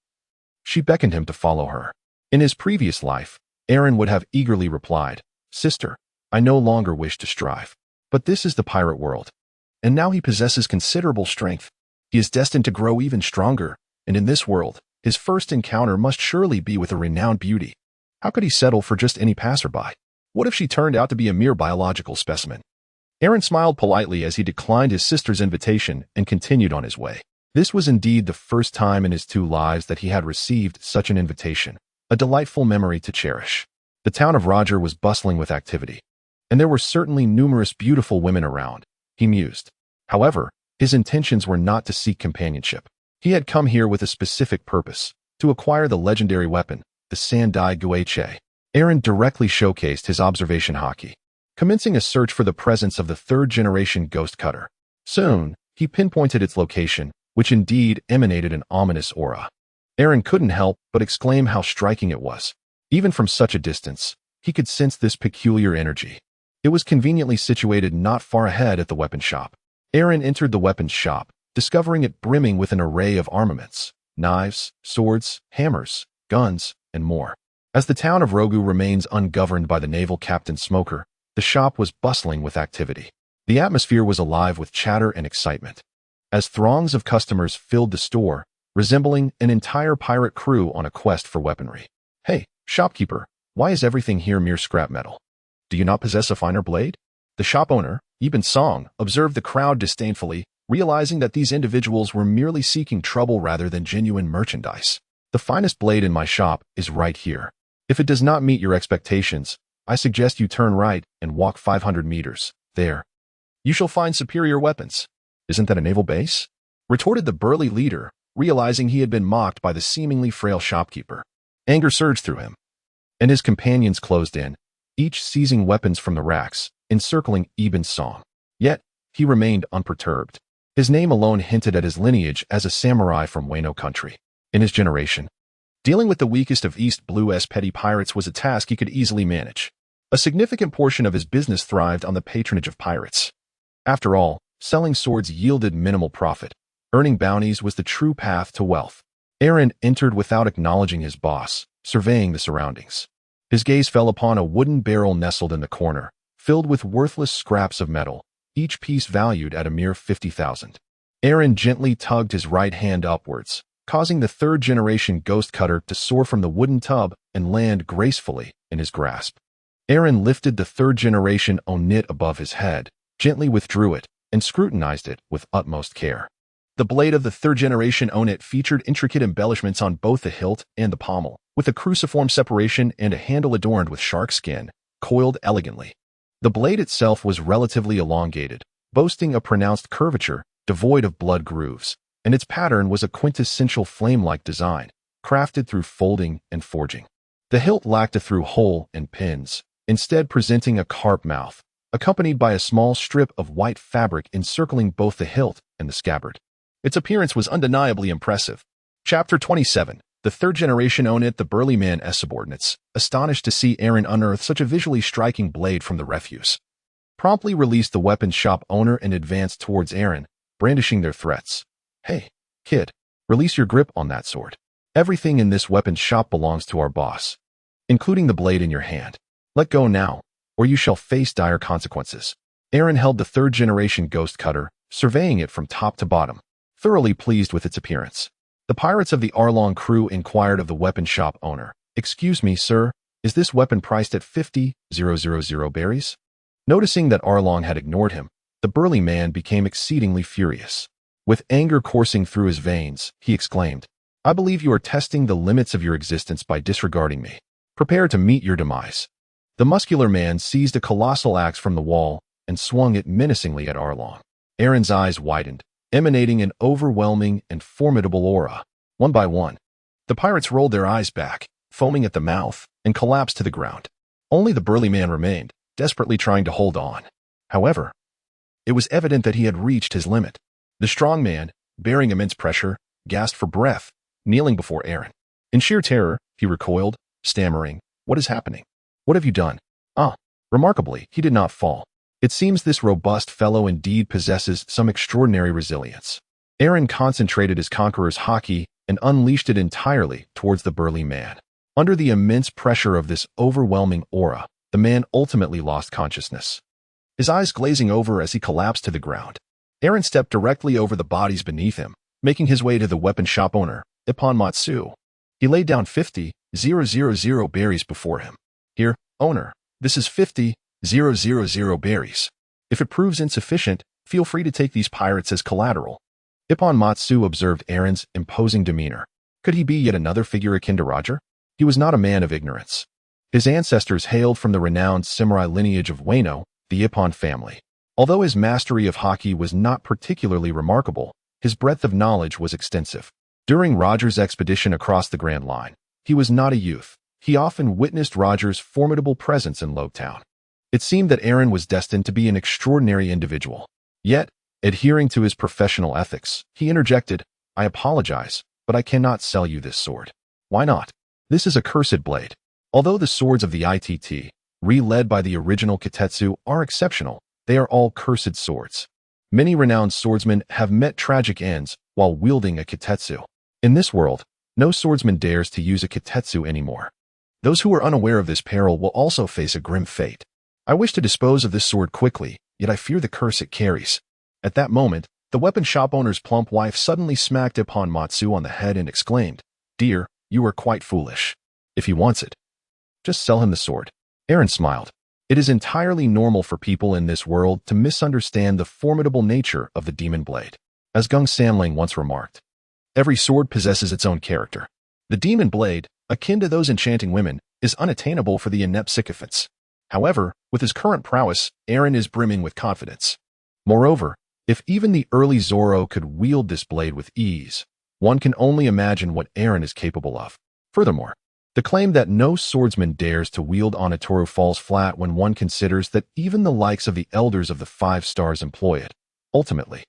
[SPEAKER 1] she beckoned him to follow her. In his previous life, Aaron would have eagerly replied, "Sister, I no longer wish to strive. But this is the pirate world. And now he possesses considerable strength. He is destined to grow even stronger, and in this world, his first encounter must surely be with a renowned beauty. How could he settle for just any passerby? What if she turned out to be a mere biological specimen?" Aaron smiled politely as he declined his sister's invitation and continued on his way. This was indeed the first time in his 2 lives that he had received such an invitation. A delightful memory to cherish. The town of Roger was bustling with activity, and there were certainly numerous beautiful women around, he mused. However, his intentions were not to seek companionship. He had come here with a specific purpose, to acquire the legendary weapon, the Sandai Gueche. Aaron directly showcased his observation hockey, commencing a search for the presence of the 3rd-generation ghost cutter. Soon, he pinpointed its location, which indeed emanated an ominous aura. Aaron couldn't help but exclaim how striking it was. Even from such a distance, he could sense this peculiar energy. It was conveniently situated not far ahead at the weapon shop. Aaron entered the weapons shop, discovering it brimming with an array of armaments, knives, swords, hammers, guns, and more. As the town of Rogu remains ungoverned by the naval captain Smoker, the shop was bustling with activity. The atmosphere was alive with chatter and excitement, as throngs of customers filled the store, resembling an entire pirate crew on a quest for weaponry. "Hey, shopkeeper, why is everything here mere scrap metal? Do you not possess a finer blade?" The shop owner, Ibn Song, observed the crowd disdainfully, realizing that these individuals were merely seeking trouble rather than genuine merchandise. "The finest blade in my shop is right here. If it does not meet your expectations, I suggest you turn right and walk 500 meters. There, you shall find superior weapons." "Isn't that a naval base?" retorted the burly leader, realizing he had been mocked by the seemingly frail shopkeeper. Anger surged through him, and his companions closed in, each seizing weapons from the racks, encircling Ibn Song. Yet, he remained unperturbed. His name alone hinted at his lineage as a samurai from Wano country. In his generation, dealing with the weakest of East Blue's petty pirates was a task he could easily manage. A significant portion of his business thrived on the patronage of pirates. After all, selling swords yielded minimal profit. Earning bounties was the true path to wealth. Aaron entered without acknowledging his boss, surveying the surroundings. His gaze fell upon a wooden barrel nestled in the corner, filled with worthless scraps of metal, each piece valued at a mere 50,000. Aaron gently tugged his right hand upwards, causing the third-generation ghost cutter to soar from the wooden tub and land gracefully in his grasp. Aaron lifted the third-generation onit above his head, gently withdrew it, and scrutinized it with utmost care. The blade of the third-generation onit featured intricate embellishments on both the hilt and the pommel, with a cruciform separation and a handle adorned with shark skin, coiled elegantly. The blade itself was relatively elongated, boasting a pronounced curvature devoid of blood grooves, and its pattern was a quintessential flame-like design, crafted through folding and forging. The hilt lacked a through hole and pins, instead presenting a carp mouth, accompanied by a small strip of white fabric encircling both the hilt and the scabbard. Its appearance was undeniably impressive. Chapter 27. The third-generation onit, the burly man s subordinates, astonished to see Aaron unearth such a visually striking blade from the refuse, promptly released the weapons shop owner and advanced towards Aaron, brandishing their threats. "Hey, kid, release your grip on that sword. Everything in this weapons shop belongs to our boss, including the blade in your hand. Let go now, or you shall face dire consequences." Aaron held the third-generation ghost cutter, surveying it from top to bottom, thoroughly pleased with its appearance. The pirates of the Arlong crew inquired of the weapon shop owner, "Excuse me, sir, is this weapon priced at 50,000 berries?" Noticing that Arlong had ignored him, the burly man became exceedingly furious. With anger coursing through his veins, he exclaimed, "I believe you are testing the limits of your existence by disregarding me. Prepare to meet your demise." The muscular man seized a colossal axe from the wall and swung it menacingly at Arlong. Aaron's eyes widened, emanating an overwhelming and formidable aura. One by one, the pirates rolled their eyes back, foaming at the mouth, and collapsed to the ground. Only the burly man remained, desperately trying to hold on. However, it was evident that he had reached his limit. The strong man, bearing immense pressure, gasped for breath, kneeling before Aaron. In sheer terror, he recoiled, stammering, "What is happening? What have you done?" Remarkably, he did not fall. It seems this robust fellow indeed possesses some extraordinary resilience. Aaron concentrated his conqueror's haki and unleashed it entirely towards the burly man. Under the immense pressure of this overwhelming aura, the man ultimately lost consciousness, his eyes glazing over as he collapsed to the ground. Aaron stepped directly over the bodies beneath him, making his way to the weapon shop owner, Ippon Matsu. He laid down 50,000 berries before him. "Here, owner, this is 50,000 berries. If it proves insufficient, feel free to take these pirates as collateral." Ippon Matsu observed Aaron's imposing demeanor. Could he be yet another figure akin to Roger? He was not a man of ignorance. His ancestors hailed from the renowned samurai lineage of Ueno, the Ippon family. Although his mastery of haki was not particularly remarkable, his breadth of knowledge was extensive. During Roger's expedition across the Grand Line, he was not a youth. He often witnessed Roger's formidable presence in Loathsome. It seemed that Aaron was destined to be an extraordinary individual. Yet, adhering to his professional ethics, he interjected, "I apologize, but I cannot sell you this sword." "Why not? This is a cursed blade." Although the swords of the ITT, re-led by the original Kitetsu, are exceptional, they are all cursed swords. Many renowned swordsmen have met tragic ends while wielding a Kitetsu. In this world, no swordsman dares to use a Kitetsu anymore. Those who are unaware of this peril will also face a grim fate. "I wish to dispose of this sword quickly, yet I fear the curse it carries." At that moment, the weapon shop owner's plump wife suddenly smacked Ippon Matsu on the head and exclaimed, "Dear, you are quite foolish. If he wants it, just sell him the sword." Aaron smiled. It is entirely normal for people in this world to misunderstand the formidable nature of the demon blade. As Gung Samling once remarked, every sword possesses its own character. The demon blade, akin to those enchanting women, is unattainable for the inept sycophants. However, with his current prowess, Aaron is brimming with confidence. Moreover, if even the early Zoro could wield this blade with ease, one can only imagine what Aaron is capable of. Furthermore, the claim that no swordsman dares to wield Onitoru falls flat when one considers that even the likes of the elders of the 5 stars employ it. Ultimately,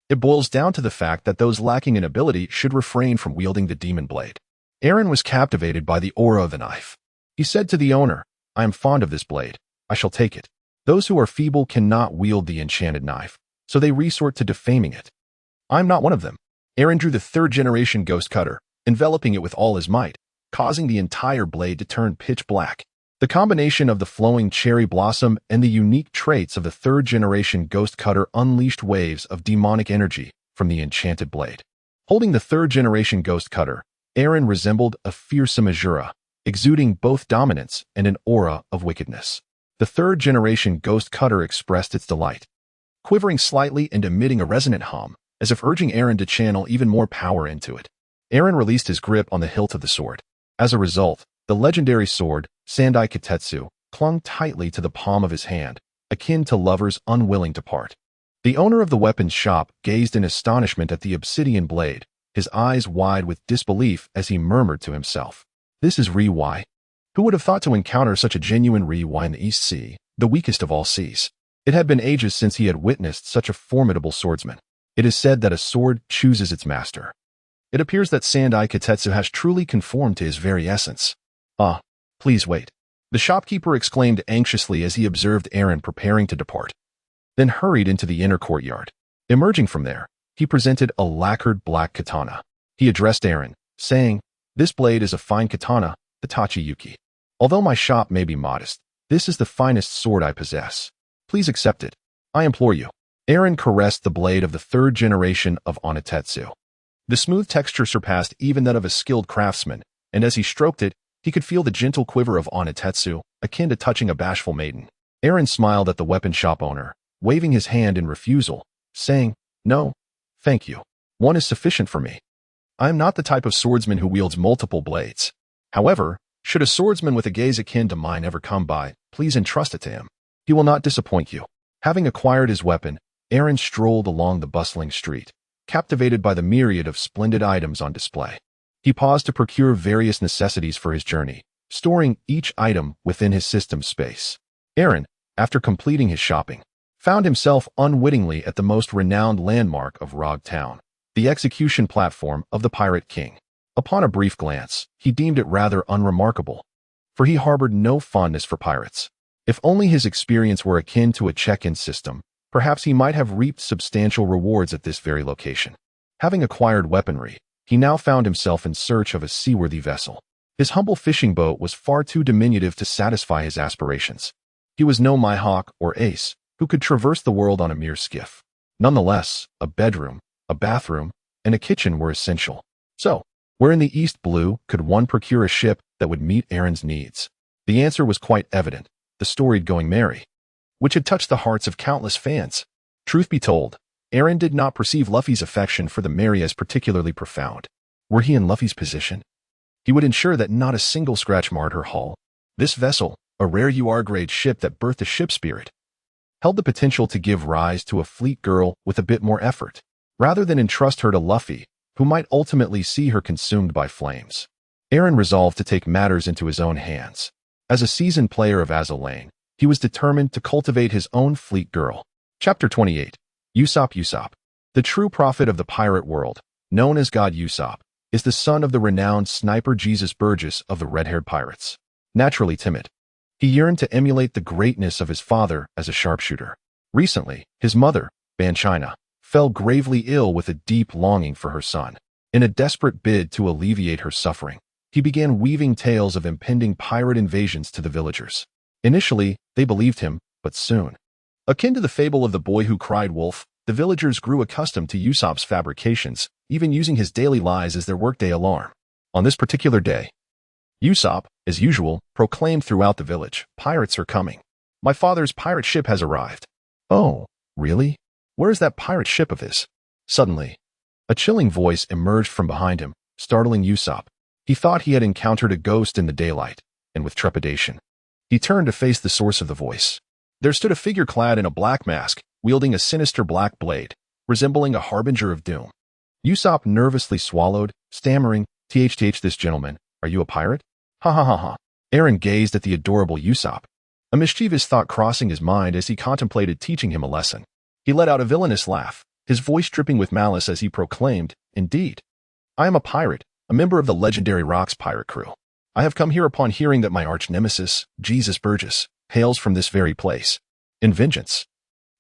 [SPEAKER 1] it boils down to the fact that those lacking in ability should refrain from wielding the demon blade. Aaron was captivated by the aura of the knife. He said to the owner, "I am fond of this blade. I shall take it." Those who are feeble cannot wield the enchanted knife, so they resort to defaming it. "I'm not one of them." Aaron drew the third-generation ghost cutter, enveloping it with all his might, causing the entire blade to turn pitch black. The combination of the flowing cherry blossom and the unique traits of the third-generation ghost cutter unleashed waves of demonic energy from the enchanted blade. Holding the third-generation ghost cutter, Aaron resembled a fearsome Azura, exuding both dominance and an aura of wickedness. The third-generation ghost cutter expressed its delight, quivering slightly and emitting a resonant hum, as if urging Aaron to channel even more power into it. Aaron released his grip on the hilt of the sword. As a result, the legendary sword, Sandai Kitetsu, clung tightly to the palm of his hand, akin to lovers unwilling to part. The owner of the weapons shop gazed in astonishment at the obsidian blade, his eyes wide with disbelief as he murmured to himself, "This is Ri-Wai? Who would have thought to encounter such a genuine Ri-Wai in the East Sea, the weakest of all seas?" It had been ages since he had witnessed such a formidable swordsman. It is said that a sword chooses its master. It appears that Sandai Kitetsu has truly conformed to his very essence. "Ah, please wait," the shopkeeper exclaimed anxiously as he observed Aaron preparing to depart, then hurried into the inner courtyard. Emerging from there, he presented a lacquered black katana. He addressed Aaron, saying, "This blade is a fine katana, the Tachiyuki. Although my shop may be modest, this is the finest sword I possess. Please accept it, I implore you." Aaron caressed the blade of the third generation of Onitetsu. The smooth texture surpassed even that of a skilled craftsman, and as he stroked it, he could feel the gentle quiver of Onitetsu, akin to touching a bashful maiden. Aaron smiled at the weapon shop owner, waving his hand in refusal, saying, "No, thank you. One is sufficient for me. I am not the type of swordsman who wields multiple blades. However, should a swordsman with a gaze akin to mine ever come by, please entrust it to him. He will not disappoint you." Having acquired his weapon, Aaron strolled along the bustling street, captivated by the myriad of splendid items on display. He paused to procure various necessities for his journey, storing each item within his system space. Aaron, after completing his shopping, found himself unwittingly at the most renowned landmark of Rog Town, the execution platform of the Pirate King. Upon a brief glance, he deemed it rather unremarkable, for he harbored no fondness for pirates. If only his experience were akin to a check-in system, perhaps he might have reaped substantial rewards at this very location. Having acquired weaponry, he now found himself in search of a seaworthy vessel. His humble fishing boat was far too diminutive to satisfy his aspirations. He was no Mihawk or Ace, who could traverse the world on a mere skiff. Nonetheless, a bedroom, a bathroom, and a kitchen were essential. So, where in the East Blue could one procure a ship that would meet Aaron's needs? The answer was quite evident: the storied Going Merry, which had touched the hearts of countless fans. Truth be told, Aaron did not perceive Luffy's affection for the Merry as particularly profound. Were he in Luffy's position, he would ensure that not a single scratch marred her hull. This vessel, a rare UR-grade ship that birthed a ship spirit, held the potential to give rise to a fleet girl with a bit more effort, rather than entrust her to Luffy, who might ultimately see her consumed by flames. Aaron resolved to take matters into his own hands. As a seasoned player of Azul Lane, he was determined to cultivate his own fleet girl. Chapter 28. Usopp. The true prophet of the pirate world, known as God Usopp, is the son of the renowned sniper Jesus Burgess of the red-haired pirates. Naturally timid, he yearned to emulate the greatness of his father as a sharpshooter. Recently, his mother, Banchina, fell gravely ill with a deep longing for her son. In a desperate bid to alleviate her suffering, he began weaving tales of impending pirate invasions to the villagers. Initially, they believed him, but soon, akin to the fable of the boy who cried wolf, the villagers grew accustomed to Usopp's fabrications, even using his daily lies as their workday alarm. On this particular day, Usopp, as usual, proclaimed throughout the village, "Pirates are coming. My father's pirate ship has arrived." "Oh, really? Where is that pirate ship of his?" Suddenly, a chilling voice emerged from behind him, startling Usopp. He thought he had encountered a ghost in the daylight, and with trepidation, he turned to face the source of the voice. There stood a figure clad in a black mask, wielding a sinister black blade, resembling a harbinger of doom. Usopp nervously swallowed, stammering, "Tth, this gentleman, are you a pirate?" "Ha ha ha ha." Aaron gazed at the adorable Usopp, a mischievous thought crossing his mind as he contemplated teaching him a lesson. He let out a villainous laugh, his voice dripping with malice as he proclaimed, "Indeed, I am a pirate, a member of the legendary Rocks pirate crew. I have come here upon hearing that my arch-nemesis, Jesus Burgess, hails from this very place. In vengeance,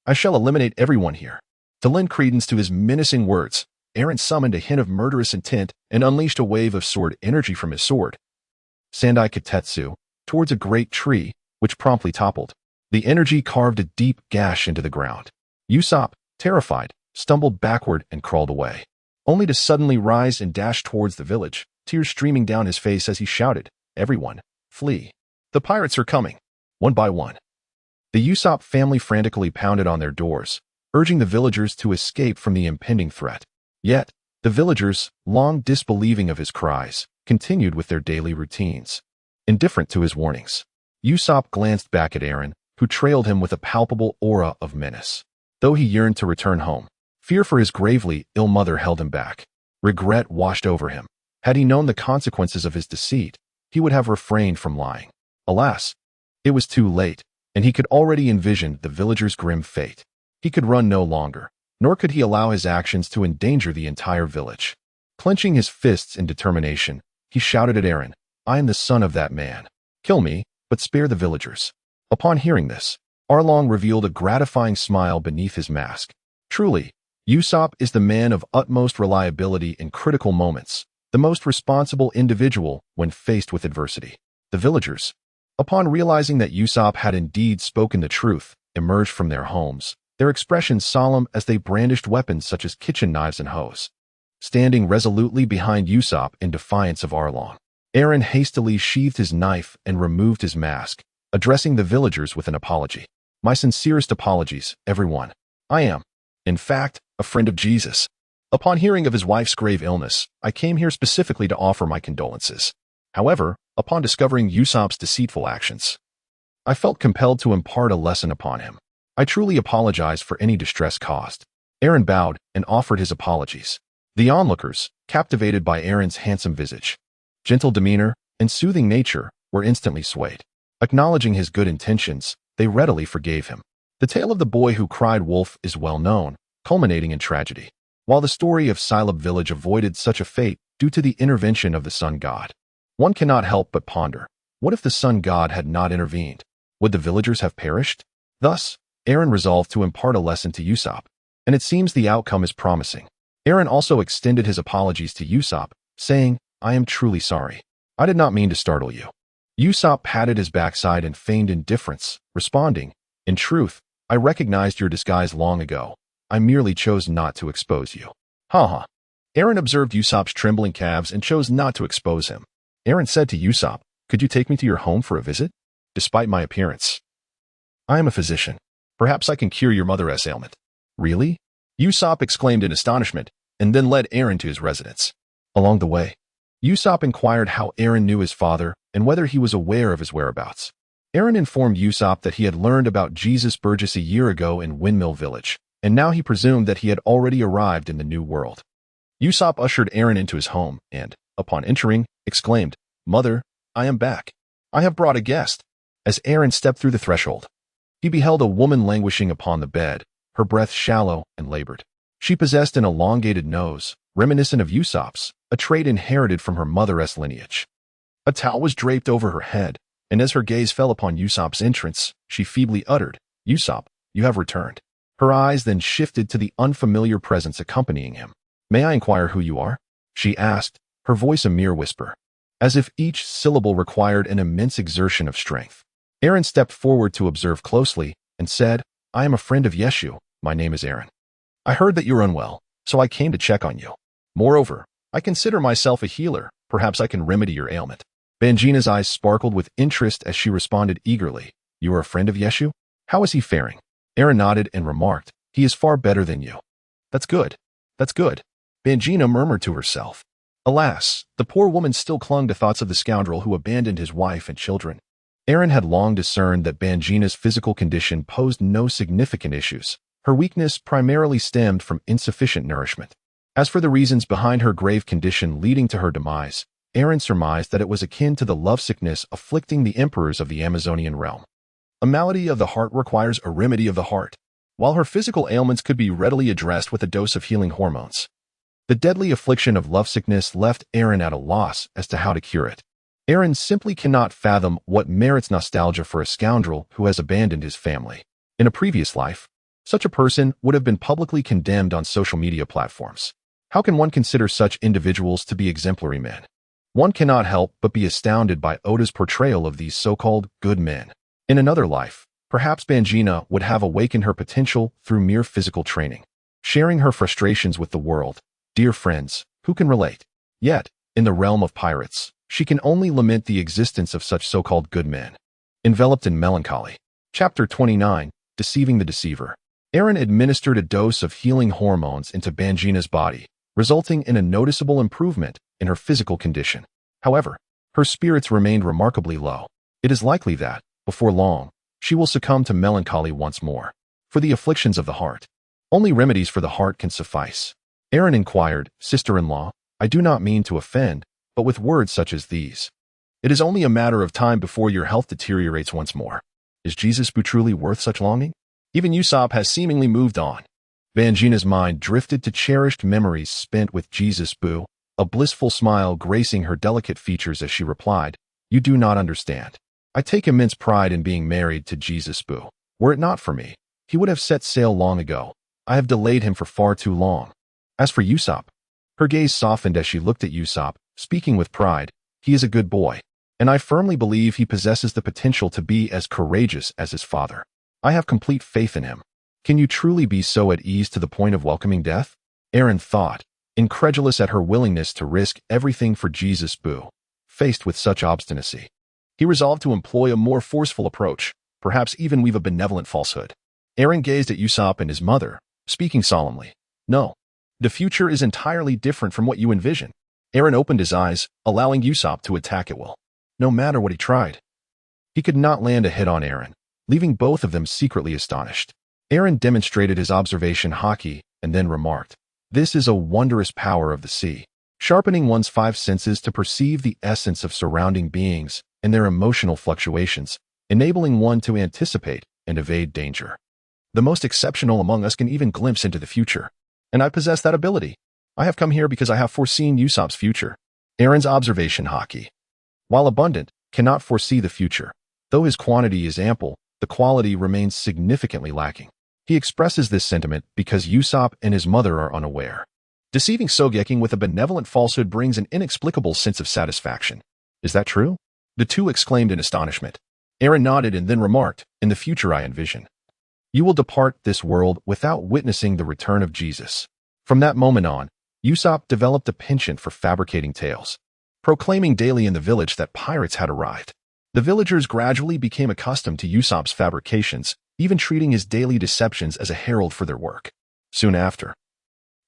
[SPEAKER 1] I shall eliminate everyone here." To lend credence to his menacing words, Aaron summoned a hint of murderous intent and unleashed a wave of sword energy from his sword, Sandai Kitetsu, towards a great tree, which promptly toppled. The energy carved a deep gash into the ground. Usopp, terrified, stumbled backward and crawled away. only to suddenly rise and dash towards the village, tears streaming down his face as he shouted, "Everyone, flee! The pirates are coming!" One by one, the Usopp family frantically pounded on their doors, urging the villagers to escape from the impending threat. Yet, the villagers, long disbelieving of his cries, continued with their daily routines. Indifferent to his warnings, Usopp glanced back at Eren, who trailed him with a palpable aura of menace. Though he yearned to return home, fear for his gravely ill mother held him back. Regret washed over him. Had he known the consequences of his deceit, he would have refrained from lying. Alas, it was too late, and he could already envision the villagers' grim fate. He could run no longer, nor could he allow his actions to endanger the entire village. Clenching his fists in determination, he shouted at Eren, "I am the son of that man. Kill me, but spare the villagers." Upon hearing this, Arlong revealed a gratifying smile beneath his mask. Truly, Usopp is the man of utmost reliability in critical moments, the most responsible individual when faced with adversity. The villagers, upon realizing that Usopp had indeed spoken the truth, emerged from their homes, their expressions solemn as they brandished weapons such as kitchen knives and hoes. Standing resolutely behind Usopp in defiance of Arlong, Eren hastily sheathed his knife and removed his mask, addressing the villagers with an apology. "My sincerest apologies, everyone. I am, in fact, a friend of Jesus. Upon hearing of his wife's grave illness, I came here specifically to offer my condolences. However, upon discovering Usopp's deceitful actions, I felt compelled to impart a lesson upon him. I truly apologize for any distress caused." Eren bowed and offered his apologies. The onlookers, captivated by Eren's handsome visage, gentle demeanor, and soothing nature, were instantly swayed. Acknowledging his good intentions, they readily forgave him. The tale of the boy who cried wolf is well known, culminating in tragedy. While the story of Silab village avoided such a fate due to the intervention of the sun god, one cannot help but ponder, what if the sun god had not intervened? Would the villagers have perished? Thus, Eren resolved to impart a lesson to Usopp, and it seems the outcome is promising. Eren also extended his apologies to Usopp, saying, "I am truly sorry. I did not mean to startle you." Usopp patted his backside and feigned indifference, responding, "In truth, I recognized your disguise long ago. I merely chose not to expose you." Haha. Eren observed Usopp's trembling calves and chose not to expose him. Eren said to Usopp, "Could you take me to your home for a visit? Despite my appearance, I am a physician. Perhaps I can cure your mother's ailment." "Really?" Usopp exclaimed in astonishment, and then led Eren to his residence. Along the way, Usopp inquired how Eren knew his father and whether he was aware of his whereabouts. Eren informed Usopp that he had learned about Jesus Burgess a year ago in Windmill Village, and now he presumed that he had already arrived in the New World. Usopp ushered Eren into his home and, upon entering, exclaimed, "Mother, I am back. I have brought a guest." As Eren stepped through the threshold, he beheld a woman languishing upon the bed, her breath shallow and labored. She possessed an elongated nose, reminiscent of Usopp's, a trait inherited from her mother's lineage. A towel was draped over her head, and as her gaze fell upon Usopp's entrance, she feebly uttered, "Usopp, you have returned." Her eyes then shifted to the unfamiliar presence accompanying him. "May I inquire who you are?" she asked, her voice a mere whisper, as if each syllable required an immense exertion of strength. Eren stepped forward to observe closely and said, "I am a friend of Yeshu. My name is Eren. I heard that you're unwell, so I came to check on you. Moreover, I consider myself a healer. Perhaps I can remedy your ailment." Bangina's eyes sparkled with interest as she responded eagerly, "You are a friend of Yeshu? How is he faring?" Eren nodded and remarked, "He is far better than you." That's good. That's good," Bangina murmured to herself. Alas, the poor woman still clung to thoughts of the scoundrel who abandoned his wife and children. Eren had long discerned that Bangina's physical condition posed no significant issues. Her weakness primarily stemmed from insufficient nourishment. As for the reasons behind her grave condition leading to her demise, Eren surmised that it was akin to the lovesickness afflicting the emperors of the Amazonian realm. A malady of the heart requires a remedy of the heart. While her physical ailments could be readily addressed with a dose of healing hormones, the deadly affliction of lovesickness left Eren at a loss as to how to cure it. Eren simply cannot fathom what merits nostalgia for a scoundrel who has abandoned his family. In a previous life, such a person would have been publicly condemned on social media platforms. How can one consider such individuals to be exemplary men? One cannot help but be astounded by Oda's portrayal of these so-called good men. In another life, perhaps Bangina would have awakened her potential through mere physical training. Sharing her frustrations with the world, Dear friends, who can relate? Yet, in the realm of pirates, she can only lament the existence of such so-called good men. Enveloped in melancholy. Chapter 29, Deceiving the Deceiver. Aaron administered a dose of healing hormones into Bangina's body, resulting in a noticeable improvement in her physical condition. However, her spirits remained remarkably low. It is likely that, before long, she will succumb to melancholy once more. For the afflictions of the heart, only remedies for the heart can suffice. Aaron inquired, Sister-in-law, I do not mean to offend, but with words such as these. It is only a matter of time before your health deteriorates once more. Is Jesus-Bu truly worth such longing? Even Usopp has seemingly moved on. Bangina's mind drifted to cherished memories spent with Jesus-Bu, a blissful smile gracing her delicate features as she replied, You do not understand. I take immense pride in being married to Jesus-Bu. Were it not for me, he would have set sail long ago. I have delayed him for far too long. As for Usopp, her gaze softened as she looked at Usopp, speaking with pride, he is a good boy, and I firmly believe he possesses the potential to be as courageous as his father. I have complete faith in him. Can you truly be so at ease to the point of welcoming death? Aaron thought, incredulous at her willingness to risk everything for Jesus-Bu. Faced with such obstinacy, he resolved to employ a more forceful approach, perhaps even weave a benevolent falsehood. Aaron gazed at Usopp and his mother, speaking solemnly. No, the future is entirely different from what you envision. Aaron opened his eyes, allowing Usopp to attack at will. No matter what he tried, he could not land a hit on Aaron, leaving both of them secretly astonished. Aaron demonstrated his observation haki and then remarked, This is a wondrous power of the sea, sharpening one's five senses to perceive the essence of surrounding beings and their emotional fluctuations, enabling one to anticipate and evade danger. The most exceptional among us can even glimpse into the future, and I possess that ability. I have come here because I have foreseen Usopp's future. Aaron's observation haki, while abundant, cannot foresee the future. Though his quantity is ample, the quality remains significantly lacking. He expresses this sentiment because Usopp and his mother are unaware. Deceiving Sogeking with a benevolent falsehood brings an inexplicable sense of satisfaction. Is that true? The two exclaimed in astonishment. Aaron nodded and then remarked, In the future I envision. You will depart this world without witnessing the return of Jesus. From that moment on, Usopp developed a penchant for fabricating tales, proclaiming daily in the village that pirates had arrived. The villagers gradually became accustomed to Usopp's fabrications, even treating his daily deceptions as a herald for their work. Soon after,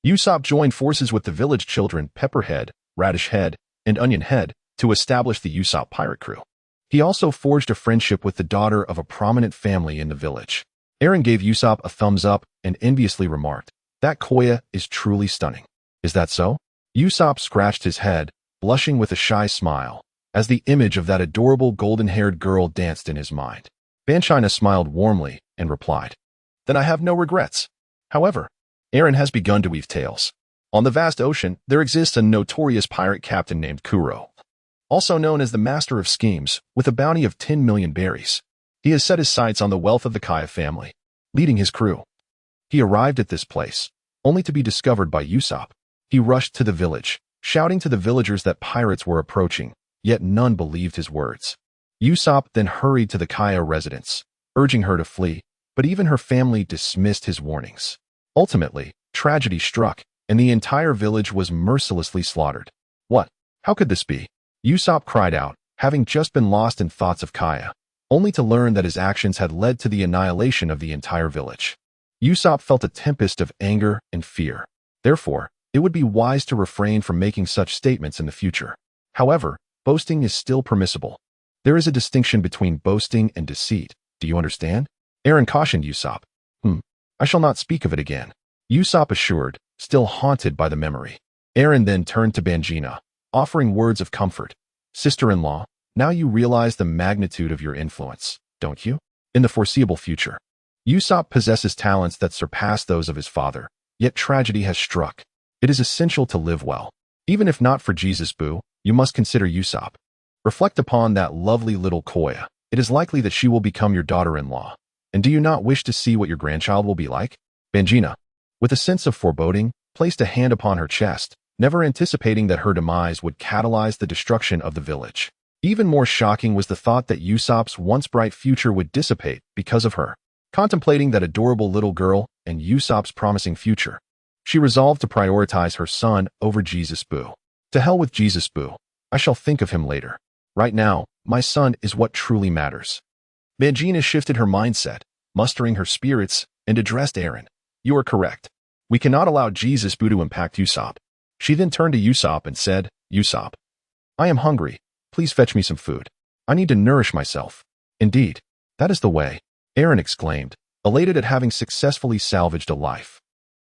[SPEAKER 1] Usopp joined forces with the village children Pepperhead, Radish Head, and Onion Head to establish the Usopp pirate crew. He also forged a friendship with the daughter of a prominent family in the village. Aaron gave Usopp a thumbs up and enviously remarked, That Koya is truly stunning. Is that so? Usopp scratched his head, blushing with a shy smile, as the image of that adorable golden-haired girl danced in his mind. Bangina smiled warmly and replied, Then I have no regrets. However, Aaron has begun to weave tales. On the vast ocean, there exists a notorious pirate captain named Kuro, also known as the Master of Schemes, with a bounty of 10 million berries. He has set his sights on the wealth of the Kaya family, leading his crew. He arrived at this place, only to be discovered by Usopp. He rushed to the village, shouting to the villagers that pirates were approaching, yet none believed his words. Usopp then hurried to the Kaya residence, urging her to flee, but even her family dismissed his warnings. Ultimately, tragedy struck, and the entire village was mercilessly slaughtered. What? How could this be? Usopp cried out, having just been lost in thoughts of Kaya, only to learn that his actions had led to the annihilation of the entire village. Usopp felt a tempest of anger and fear. Therefore, it would be wise to refrain from making such statements in the future. However, boasting is still permissible. There is a distinction between boasting and deceit. Do you understand? Aaron cautioned Usopp. I shall not speak of it again. Usopp assured, still haunted by the memory. Aaron then turned to Bangina, offering words of comfort. Sister-in-law, now you realize the magnitude of your influence, don't you? In the foreseeable future, Usopp possesses talents that surpass those of his father, yet tragedy has struck. It is essential to live well. Even if not for Jesus-Bu, you must consider Usopp. Reflect upon that lovely little Koya. It is likely that she will become your daughter-in-law. And do you not wish to see what your grandchild will be like? Bangina, with a sense of foreboding, placed a hand upon her chest, never anticipating that her demise would catalyze the destruction of the village. Even more shocking was the thought that Usopp's once bright future would dissipate because of her. Contemplating that adorable little girl and Usopp's promising future, She resolved to prioritize her son over Jesus Boo. To hell with Jesus Boo. I shall think of him later. Right now, my son is what truly matters. Vanquishing shifted her mindset, mustering her spirits, and addressed Aaron. You are correct. We cannot allow Jesus Boo to impact Usopp. She then turned to Usopp and said, Usopp, I am hungry. Please fetch me some food. I need to nourish myself. Indeed, that is the way, Aaron exclaimed, elated at having successfully salvaged a life.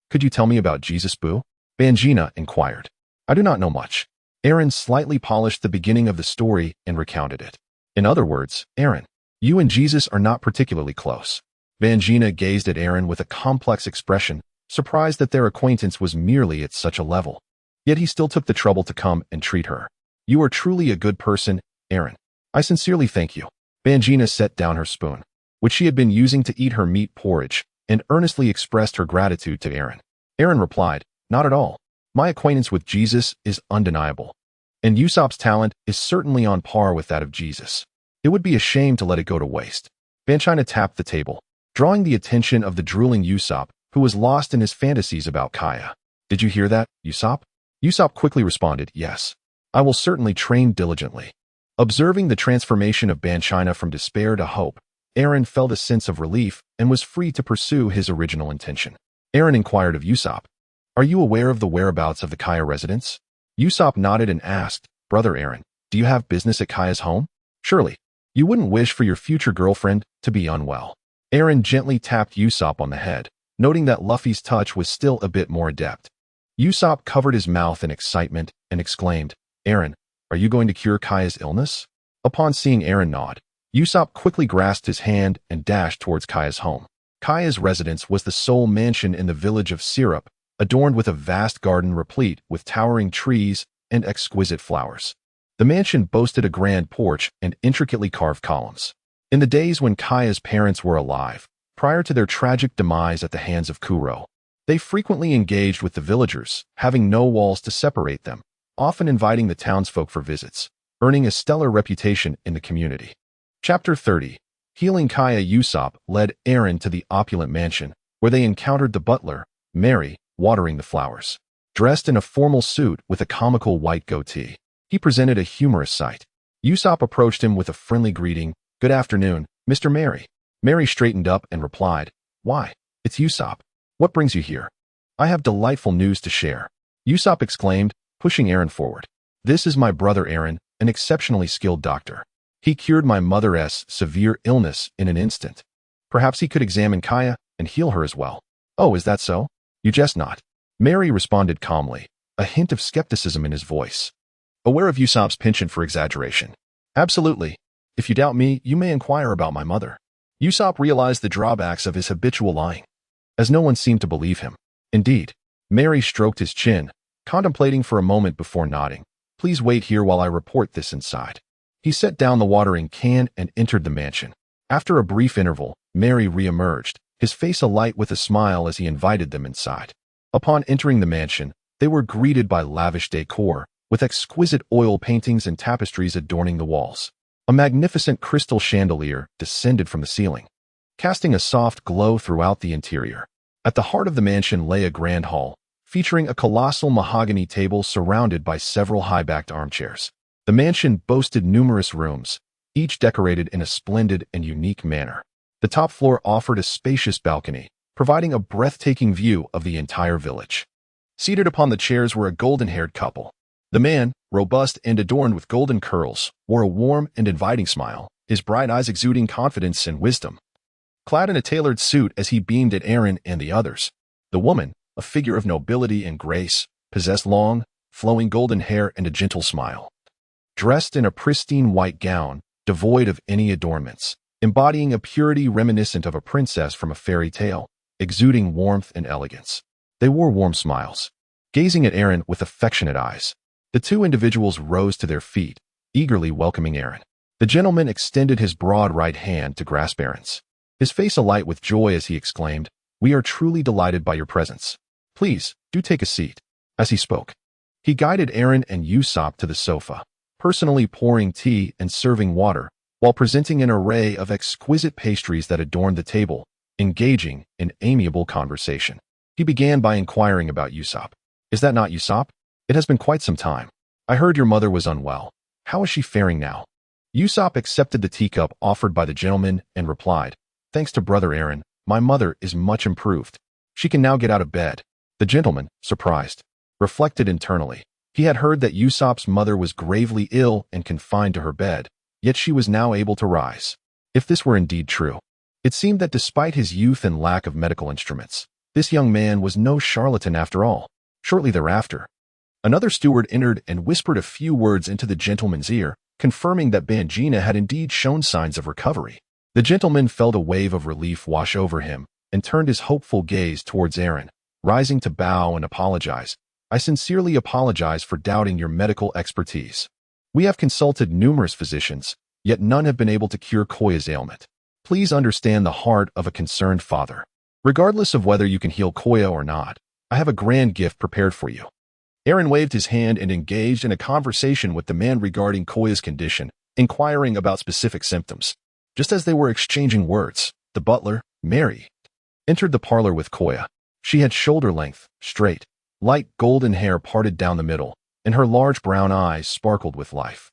[SPEAKER 1] Could you tell me about Jesus Boo? Vanquishing inquired. I do not know much. Aaron slightly polished the beginning of the story and recounted it. In other words, Aaron, you and Jesus are not particularly close. Vanquishing gazed at Aaron with a complex expression, surprised that their acquaintance was merely at such a level. Yet he still took the trouble to come and treat her. You are truly a good person, Aaron. I sincerely thank you. Vanquishing set down her spoon, which she had been using to eat her meat porridge, and earnestly expressed her gratitude to Aaron. Aaron replied, Not at all. My acquaintance with Jesus is undeniable, and Usopp's talent is certainly on par with that of Jesus. It would be a shame to let it go to waste. Vanquishing tapped the table, drawing the attention of the drooling Usopp, who was lost in his fantasies about Kaya. Did you hear that, Usopp? Usopp quickly responded, Yes. I will certainly train diligently. Observing the transformation of Vanquishing from despair to hope, Aaron felt a sense of relief and was free to pursue his original intention. Aaron inquired of Usopp, Are you aware of the whereabouts of the Kaya residence? Usopp nodded and asked, Brother Aaron, do you have business at Kaya's home? Surely, you wouldn't wish for your future girlfriend to be unwell. Aaron gently tapped Usopp on the head, noting that Luffy's touch was still a bit more adept. Usopp covered his mouth in excitement and exclaimed, Aaron, are you going to cure Kaya's illness? Upon seeing Aaron nod, Usopp quickly grasped his hand and dashed towards Kaya's home. Kaya's residence was the sole mansion in the village of Syrup, adorned with a vast garden replete with towering trees and exquisite flowers. The mansion boasted a grand porch and intricately carved columns. In the days when Kaya's parents were alive, prior to their tragic demise at the hands of Kuro, they frequently engaged with the villagers, having no walls to separate them, often inviting the townsfolk for visits, earning a stellar reputation in the community. Chapter 30. Healing Kaya. Usopp led Aaron to the opulent mansion, where they encountered the butler, Mary, watering the flowers. Dressed in a formal suit with a comical white goatee, he presented a humorous sight. Usopp approached him with a friendly greeting, Good afternoon, Mr. Mary. Mary straightened up and replied, Why, it's Usopp. What brings you here? I have delightful news to share. Usopp exclaimed, pushing Aaron forward. This is my brother Aaron, an exceptionally skilled doctor. He cured my mother's severe illness in an instant. Perhaps he could examine Kaya and heal her as well. Oh, is that so? You jest not. Mary responded calmly, a hint of skepticism in his voice. Aware of Usopp's penchant for exaggeration. Absolutely. If you doubt me, you may inquire about my mother. Usopp realized the drawbacks of his habitual lying, as no one seemed to believe him. Indeed, Mary stroked his chin, contemplating for a moment before nodding. Please wait here while I report this inside. He set down the watering can and entered the mansion. After a brief interval, Mary re-emerged, his face alight with a smile as he invited them inside. Upon entering the mansion, they were greeted by lavish decor, with exquisite oil paintings and tapestries adorning the walls. A magnificent crystal chandelier descended from the ceiling, casting a soft glow throughout the interior. At the heart of the mansion lay a grand hall, featuring a colossal mahogany table surrounded by several high-backed armchairs. The mansion boasted numerous rooms, each decorated in a splendid and unique manner. The top floor offered a spacious balcony, providing a breathtaking view of the entire village. Seated upon the chairs were a golden-haired couple. The man, robust and adorned with golden curls, wore a warm and inviting smile, his bright eyes exuding confidence and wisdom. Clad in a tailored suit as he beamed at Aaron and the others, the woman, a figure of nobility and grace, possessed long, flowing golden hair and a gentle smile. Dressed in a pristine white gown, devoid of any adornments, embodying a purity reminiscent of a princess from a fairy tale, exuding warmth and elegance. They wore warm smiles, gazing at Aaron with affectionate eyes. The two individuals rose to their feet, eagerly welcoming Aaron. The gentleman extended his broad right hand to grasp Aaron's, his face alight with joy as he exclaimed, We are truly delighted by your presence. Please, do take a seat. As he spoke, he guided Aaron and Usopp to the sofa, personally pouring tea and serving water, while presenting an array of exquisite pastries that adorned the table, engaging in amiable conversation. He began by inquiring about Usopp. Is that not Usopp? It has been quite some time. I heard your mother was unwell. How is she faring now? Usopp accepted the teacup offered by the gentleman and replied, Thanks to Brother Aaron, my mother is much improved. She can now get out of bed. The gentleman, surprised, reflected internally. He had heard that Usopp's mother was gravely ill and confined to her bed, yet she was now able to rise. If this were indeed true, it seemed that despite his youth and lack of medical instruments, this young man was no charlatan after all. Shortly thereafter, another steward entered and whispered a few words into the gentleman's ear, confirming that Bangina had indeed shown signs of recovery. The gentleman felt a wave of relief wash over him and turned his hopeful gaze towards Aaron, rising to bow and apologize. I sincerely apologize for doubting your medical expertise. We have consulted numerous physicians, yet none have been able to cure Koya's ailment. Please understand the heart of a concerned father. Regardless of whether you can heal Koya or not, I have a grand gift prepared for you. Aaron waved his hand and engaged in a conversation with the man regarding Koya's condition, inquiring about specific symptoms. Just as they were exchanging words, the butler, Mary, entered the parlor with Koya. She had shoulder-length, straight, light golden hair parted down the middle, and her large brown eyes sparkled with life.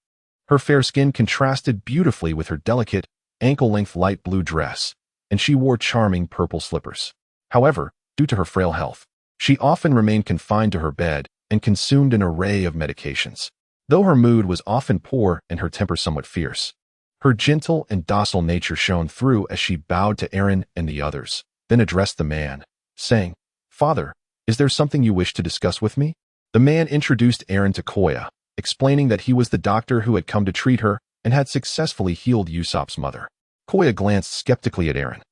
[SPEAKER 1] Her fair skin contrasted beautifully with her delicate, ankle-length light blue dress, and she wore charming purple slippers. However, due to her frail health, she often remained confined to her bed and consumed an array of medications. Though her mood was often poor and her temper somewhat fierce, her gentle and docile nature shone through as she bowed to Aaron and the others, then addressed the man, saying, Father, is there something you wish to discuss with me? The man introduced Aaron to Koya, explaining that he was the doctor who had come to treat her and had successfully healed Usopp's mother. Koya glanced skeptically at Aaron,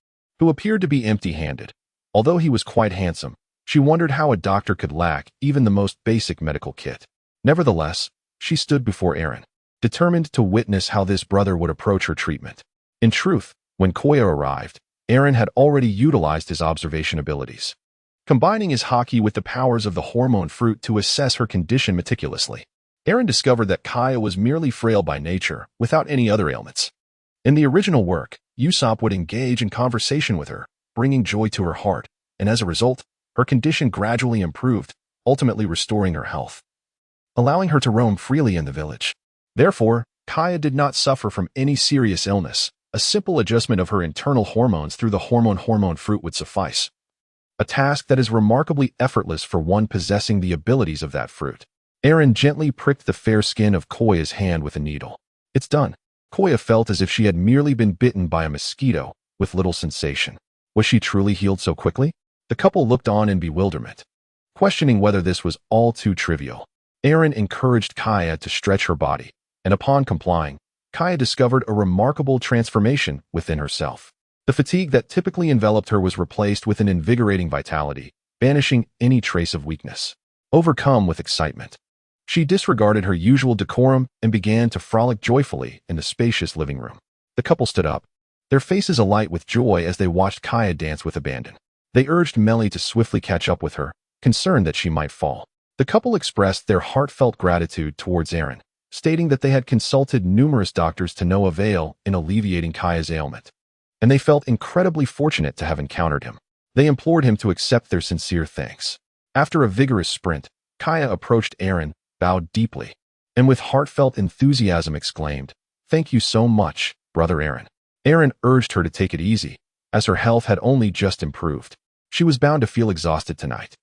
[SPEAKER 1] who appeared to be empty-handed. Although he was quite handsome, she wondered how a doctor could lack even the most basic medical kit. Nevertheless, she stood before Aaron, determined to witness how this brother would approach her treatment. In truth, when Koya arrived, Aaron had already utilized his observation abilities, combining his haki with the powers of the hormone fruit to assess her condition meticulously. Aaron discovered that Kaya was merely frail by nature, without any other ailments. In the original work, Usopp would engage in conversation with her, bringing joy to her heart, and as a result, her condition gradually improved, ultimately restoring her health, allowing her to roam freely in the village. Therefore, Kaya did not suffer from any serious illness. A simple adjustment of her internal hormones through the hormone fruit would suffice. A task that is remarkably effortless for one possessing the abilities of that fruit. Aaron gently pricked the fair skin of Koya's hand with a needle. It's done. Koya felt as if she had merely been bitten by a mosquito, with little sensation. Was she truly healed so quickly? The couple looked on in bewilderment, questioning whether this was all too trivial. Aaron encouraged Kaya to stretch her body, and upon complying, Kaya discovered a remarkable transformation within herself. The fatigue that typically enveloped her was replaced with an invigorating vitality, banishing any trace of weakness. Overcome with excitement, she disregarded her usual decorum and began to frolic joyfully in the spacious living room. The couple stood up, their faces alight with joy as they watched Kaya dance with abandon. They urged Melly to swiftly catch up with her, concerned that she might fall. The couple expressed their heartfelt gratitude towards Aaron, stating that they had consulted numerous doctors to no avail in alleviating Kaya's ailment, and they felt incredibly fortunate to have encountered him. They implored him to accept their sincere thanks. After a vigorous sprint, Kaya approached Aaron, bowed deeply, and with heartfelt enthusiasm exclaimed, "Thank you so much, Brother Aaron." Aaron urged her to take it easy, as her health had only just improved. She was bound to feel exhausted tonight,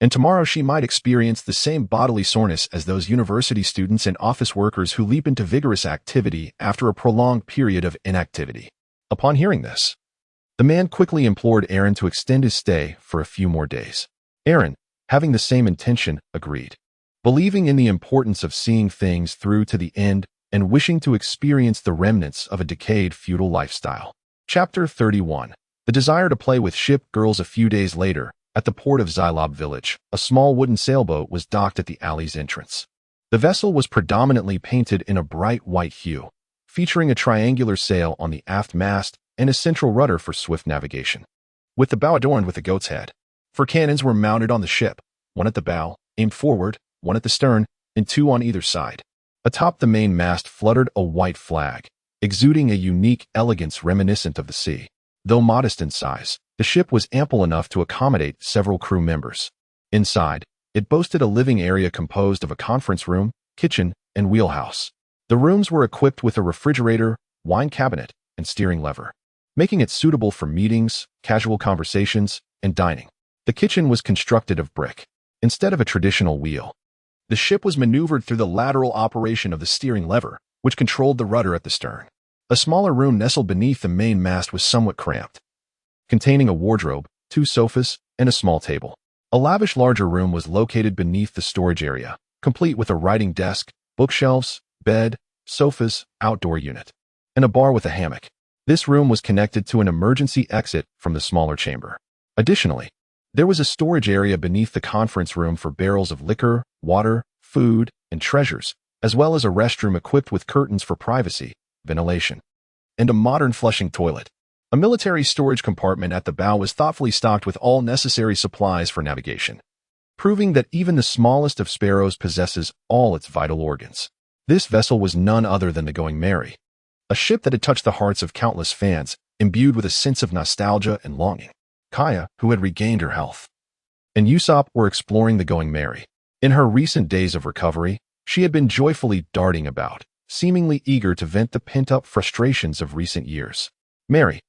[SPEAKER 1] and tomorrow she might experience the same bodily soreness as those university students and office workers who leap into vigorous activity after a prolonged period of inactivity. Upon hearing this, the man quickly implored Aaron to extend his stay for a few more days. Aaron, having the same intention, agreed, believing in the importance of seeing things through to the end and wishing to experience the remnants of a decayed feudal lifestyle. Chapter 31. The desire to play with ship girls. A few days later, at the port of Xylob village, a small wooden sailboat was docked at the alley's entrance. The vessel was predominantly painted in a bright white hue, featuring a triangular sail on the aft mast and a central rudder for swift navigation, with the bow adorned with a goat's head. 4 cannons were mounted on the ship, 1 at the bow, aimed forward, 1 at the stern, and 2 on either side. Atop the main mast fluttered a white flag, exuding a unique elegance reminiscent of the sea. Though modest in size, the ship was ample enough to accommodate several crew members. Inside, it boasted a living area composed of a conference room, kitchen, and wheelhouse. The rooms were equipped with a refrigerator, wine cabinet, and steering lever, making it suitable for meetings, casual conversations, and dining. The kitchen was constructed of brick, instead of a traditional wheel. The ship was maneuvered through the lateral operation of the steering lever, which controlled the rudder at the stern. A smaller room nestled beneath the main mast was somewhat cramped, containing a wardrobe, 2 sofas, and a small table. A lavish larger room was located beneath the storage area, complete with a writing desk, bookshelves, bed, sofas, outdoor unit, and a bar with a hammock. This room was connected to an emergency exit from the smaller chamber. Additionally, there was a storage area beneath the conference room for barrels of liquor, water, food, and treasures, as well as a restroom equipped with curtains for privacy, ventilation, and a modern flushing toilet. A military storage compartment at the bow was thoughtfully stocked with all necessary supplies for navigation, proving that even the smallest of sparrows possesses all its vital organs. This vessel was none other than the Going Merry, a ship that had touched the hearts of countless fans, imbued with a sense of nostalgia and longing. Kaya, who had regained her health, and Usopp were exploring the Going Merry. In her recent days of recovery, she had been joyfully darting about, seemingly eager to vent the pent-up frustrations of recent years. Mary,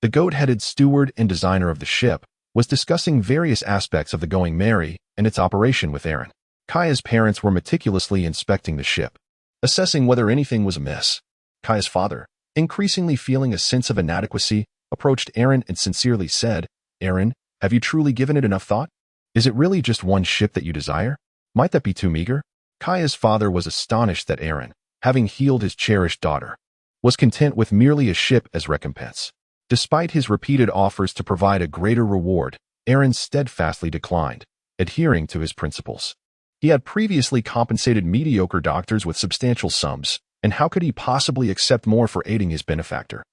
[SPEAKER 1] the goat-headed steward and designer of the ship, was discussing various aspects of the Going Merry and its operation with Aaron. Kaya's parents were meticulously inspecting the ship, assessing whether anything was amiss. Kaya's father, increasingly feeling a sense of inadequacy, approached Aaron and sincerely said, "Aaron, have you truly given it enough thought? Is it really just one ship that you desire? Might that be too meager?" Kaya's father was astonished that Aaron, having healed his cherished daughter, was content with merely a ship as recompense. Despite his repeated offers to provide a greater reward, Aaron steadfastly declined, adhering to his principles. He had previously compensated mediocre doctors with substantial sums, and how could he possibly accept more for aiding his benefactor?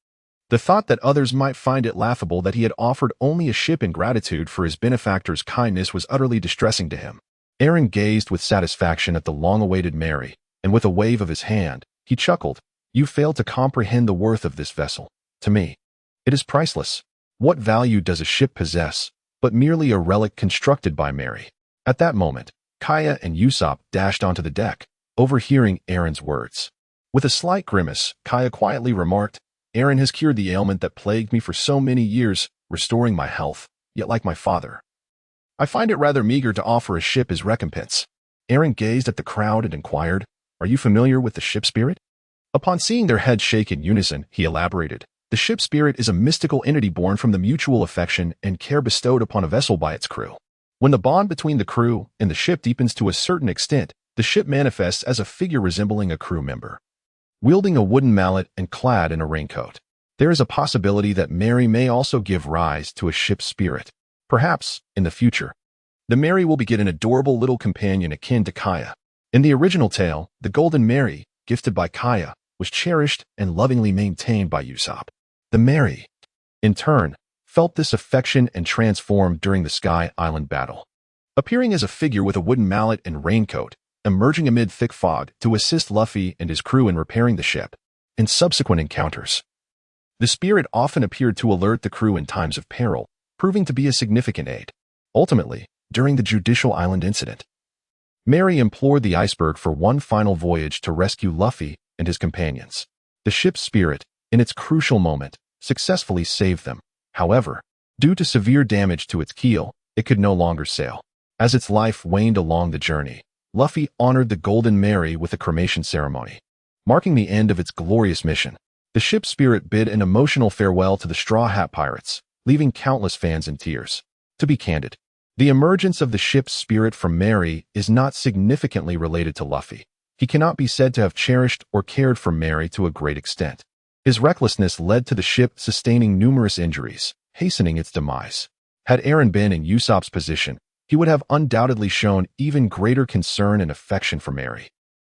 [SPEAKER 1] The thought that others might find it laughable that he had offered only a ship in gratitude for his benefactor's kindness was utterly distressing to him. Aaron gazed with satisfaction at the long-awaited Mary, and with a wave of his hand, he chuckled, "You fail to comprehend the worth of this vessel. To me, it is priceless. What value does a ship possess, but merely a relic constructed by Mary?" At that moment, Kaya and Usopp dashed onto the deck, overhearing Aaron's words. With a slight grimace, Kaya quietly remarked, "Aaron has cured the ailment that plagued me for so many years, restoring my health, yet like my father, I find it rather meager to offer a ship as recompense." Aaron gazed at the crowd and inquired, "Are you familiar with the ship spirit?" Upon seeing their heads shake in unison, he elaborated, "The ship spirit is a mystical entity born from the mutual affection and care bestowed upon a vessel by its crew. When the bond between the crew and the ship deepens to a certain extent, the ship manifests as a figure resembling a crew member, wielding a wooden mallet and clad in a raincoat. There is a possibility that Mary may also give rise to a ship spirit. Perhaps, in the future, the Mary will beget an adorable little companion akin to Kaya." In the original tale, the Golden Mary, gifted by Kaya, was cherished and lovingly maintained by Usopp. The Mary, in turn, felt this affection and transformed during the Sky Island battle, appearing as a figure with a wooden mallet and raincoat, emerging amid thick fog to assist Luffy and his crew in repairing the ship. In subsequent encounters, the spirit often appeared to alert the crew in times of peril, proving to be a significant aid. Ultimately, during the Judicial Island incident, Mary implored the iceberg for one final voyage to rescue Luffy and his companions. The ship's spirit, in its crucial moment, successfully saved them. However, due to severe damage to its keel, it could no longer sail. As its life waned along the journey, Luffy honored the Golden Mary with a cremation ceremony, marking the end of its glorious mission. The ship's spirit bid an emotional farewell to the Straw Hat Pirates, leaving countless fans in tears. To be candid, the emergence of the ship's spirit from Mary is not significantly related to Luffy. He cannot be said to have cherished or cared for Mary to a great extent. His recklessness led to the ship sustaining numerous injuries, hastening its demise. Had Aaron been in Usopp's position, he would have undoubtedly shown even greater concern and affection for Mary,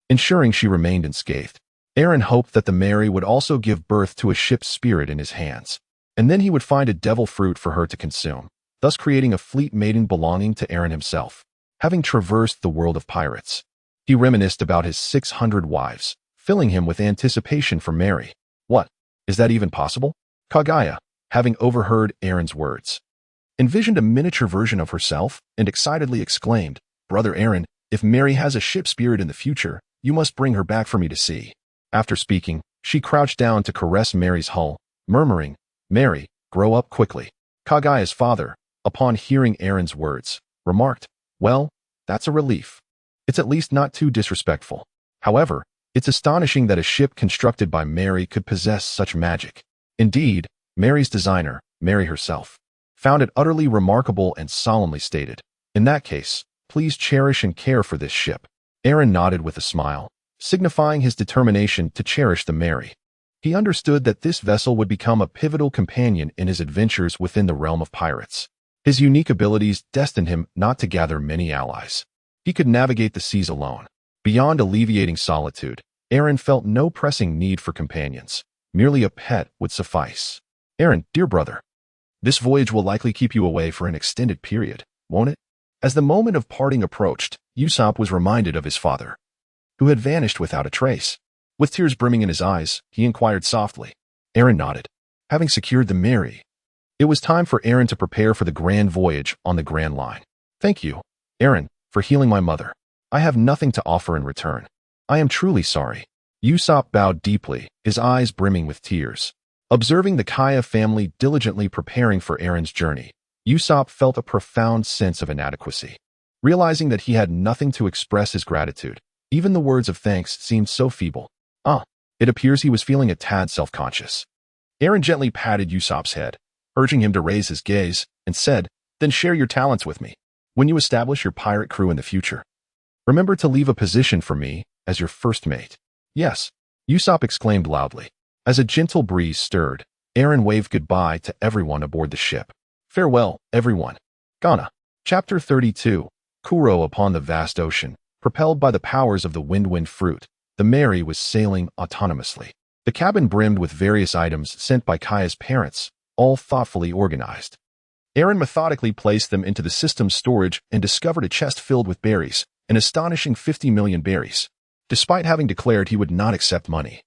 [SPEAKER 1] ensuring she remained unscathed. Aaron hoped that the Mary would also give birth to a ship's spirit in his hands, and then he would find a devil fruit for her to consume, thus creating a fleet maiden belonging to Aaron himself. Having traversed the world of pirates, he reminisced about his 600 wives, filling him with anticipation for Mary. What? Is that even possible? Kagaya, having overheard Aaron's words, envisioned a miniature version of herself and excitedly exclaimed, "Brother Aaron, if Mary has a ship spirit in the future, you must bring her back for me to see." After speaking, she crouched down to caress Mary's hull, murmuring, "Mary, grow up quickly." Kagaya's father, upon hearing Aaron's words, remarked, "Well, that's a relief. It's at least not too disrespectful. However, it's astonishing that a ship constructed by Mary could possess such magic." Indeed, Mary's designer, Mary herself, found it utterly remarkable and solemnly stated, "In that case, please cherish and care for this ship." Aaron nodded with a smile, signifying his determination to cherish the Mary. He understood that this vessel would become a pivotal companion in his adventures within the realm of pirates. His unique abilities destined him not to gather many allies. He could navigate the seas alone. Beyond alleviating solitude, Aaron felt no pressing need for companions. Merely a pet would suffice. "Aaron, dear brother, this voyage will likely keep you away for an extended period, won't it?" As the moment of parting approached, Usopp was reminded of his father, who had vanished without a trace. With tears brimming in his eyes, he inquired softly. Aaron nodded. Having secured the Mary, it was time for Aaron to prepare for the grand voyage on the Grand Line. "Thank you, Aaron, for healing my mother. I have nothing to offer in return. I am truly sorry." Usopp bowed deeply, his eyes brimming with tears. Observing the Kaya family diligently preparing for Aaron's journey, Usopp felt a profound sense of inadequacy. Realizing that he had nothing to express his gratitude, even the words of thanks seemed so feeble. It appears he was feeling a tad self-conscious. Aaron gently patted Usopp's head, urging him to raise his gaze, and said, "Then share your talents with me. When you establish your pirate crew in the future, remember to leave a position for me as your first mate." "Yes," Usopp exclaimed loudly. As a gentle breeze stirred, Aaron waved goodbye to everyone aboard the ship. "Farewell, everyone." Ghana. Chapter 32. Kuro upon the vast ocean, propelled by the powers of the wind fruit, the Mary was sailing autonomously. The cabin brimmed with various items sent by Kaya's parents, all thoughtfully organized. Aaron methodically placed them into the system's storage and discovered a chest filled with berries, an astonishing 50 million berries. Despite having declared he would not accept money,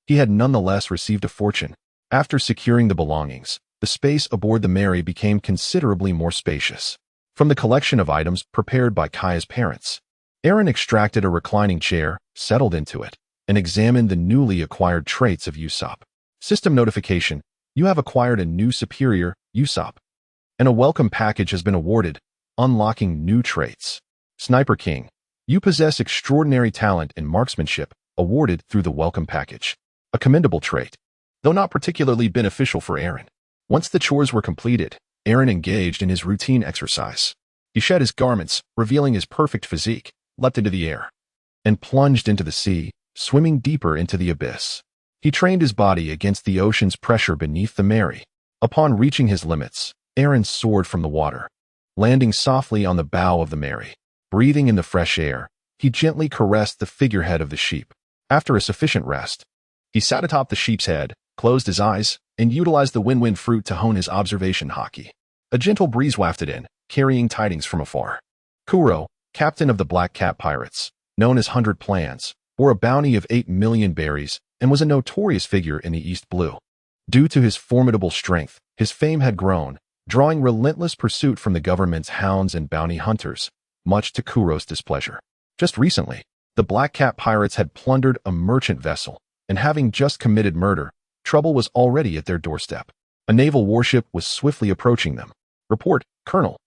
[SPEAKER 1] he had nonetheless received a fortune. After securing the belongings, the space aboard the Mary became considerably more spacious. From the collection of items prepared by Kaya's parents, Aaron extracted a reclining chair, settled into it, and examined the newly acquired traits of Usopp. System notification: you have acquired a new superior, Usopp, and a welcome package has been awarded, unlocking new traits. Sniper King: you possess extraordinary talent in marksmanship, awarded through the welcome package. A commendable trait, though not particularly beneficial for Aaron. Once the chores were completed, Aaron engaged in his routine exercise. He shed his garments, revealing his perfect physique, leapt into the air, and plunged into the sea, swimming deeper into the abyss. He trained his body against the ocean's pressure beneath the Mary. Upon reaching his limits, Aaron soared from the water, landing softly on the bow of the Mary. Breathing in the fresh air, he gently caressed the figurehead of the sheep. After a sufficient rest, he sat atop the sheep's head, closed his eyes, and utilized the wind fruit to hone his observation haki. A gentle breeze wafted in, carrying tidings from afar. Kuro, captain of the Black Cat Pirates, known as 100 Plans, bore a bounty of 8 million berries and was a notorious figure in the East Blue. Due to his formidable strength, his fame had grown, drawing relentless pursuit from the government's hounds and bounty hunters, much to Kuro's displeasure. Just recently, the Black Cat Pirates had plundered a merchant vessel, and having just committed murder, trouble was already at their doorstep. A naval warship was swiftly approaching them. "Report, Colonel.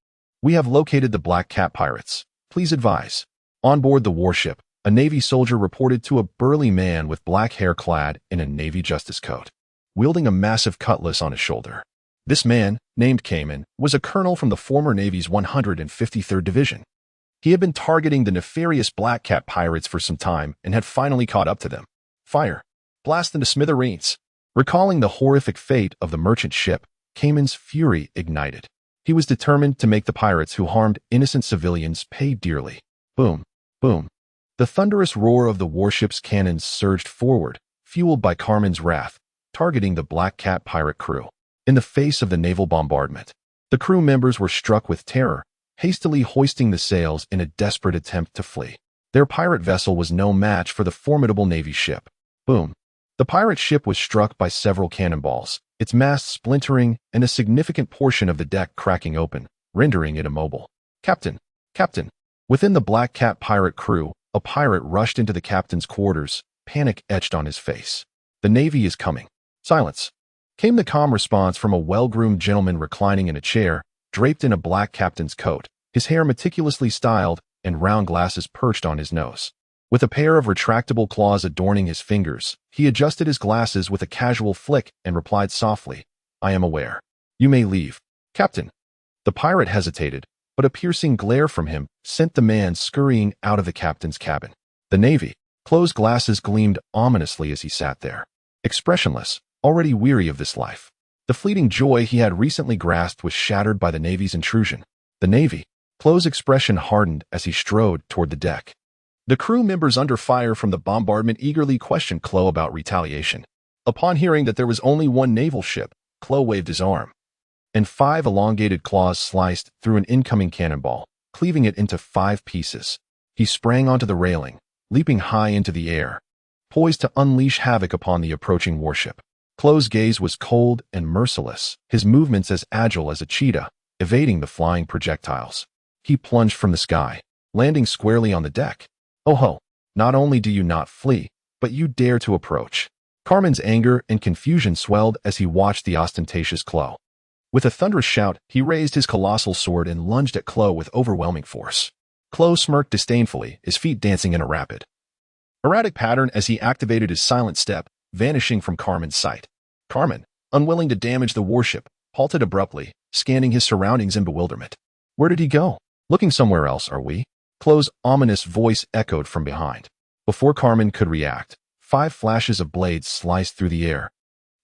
[SPEAKER 1] We have located the Black Cat Pirates. Please advise." On board the warship, a Navy soldier reported to a burly man with black hair clad in a Navy justice coat, wielding a massive cutlass on his shoulder. This man, named Cayman, was a colonel from the former Navy's 153rd Division. He had been targeting the nefarious Black Cat Pirates for some time and had finally caught up to them. "Fire! Blast into smithereens!" Recalling the horrific fate of the merchant ship, Cayman's fury ignited. He was determined to make the pirates who harmed innocent civilians pay dearly. Boom, boom. The thunderous roar of the warship's cannons surged forward, fueled by Carmen's wrath, targeting the Black Cat pirate crew. In the face of the naval bombardment, the crew members were struck with terror, hastily hoisting the sails in a desperate attempt to flee. Their pirate vessel was no match for the formidable Navy ship. Boom. The pirate ship was struck by several cannonballs, its mast splintering and a significant portion of the deck cracking open, rendering it immobile. "Captain! Captain!" Within the Black Cat pirate crew, a pirate rushed into the captain's quarters, panic etched on his face. "The Navy is coming." "Silence!" came the calm response from a well-groomed gentleman reclining in a chair, draped in a black captain's coat, his hair meticulously styled and round glasses perched on his nose. With a pair of retractable claws adorning his fingers, he adjusted his glasses with a casual flick and replied softly, "I am aware. You may leave." "Captain." The pirate hesitated, but a piercing glare from him sent the man scurrying out of the captain's cabin. The Navy. Closed glasses gleamed ominously as he sat there, expressionless, already weary of this life. The fleeting joy he had recently grasped was shattered by the Navy's intrusion. The Navy. Clo's expression hardened as he strode toward the deck. The crew members under fire from the bombardment eagerly questioned Clo about retaliation. Upon hearing that there was only one naval ship, Clo waved his arm, and 5 elongated claws sliced through an incoming cannonball, cleaving it into 5 pieces. He sprang onto the railing, leaping high into the air, poised to unleash havoc upon the approaching warship. Clo's gaze was cold and merciless, his movements as agile as a cheetah, evading the flying projectiles. He plunged from the sky, landing squarely on the deck. "Oh ho, not only do you not flee, but you dare to approach." Carmen's anger and confusion swelled as he watched the ostentatious Clo. With a thunderous shout, he raised his colossal sword and lunged at Clo with overwhelming force. Clo smirked disdainfully, his feet dancing in a rapid, erratic pattern as he activated his silent step, vanishing from Carmen's sight. Carmen, unwilling to damage the warship, halted abruptly, scanning his surroundings in bewilderment. "Where did he go?" "Looking somewhere else, are we?" Clo's ominous voice echoed from behind. Before Carmen could react, 5 flashes of blades sliced through the air,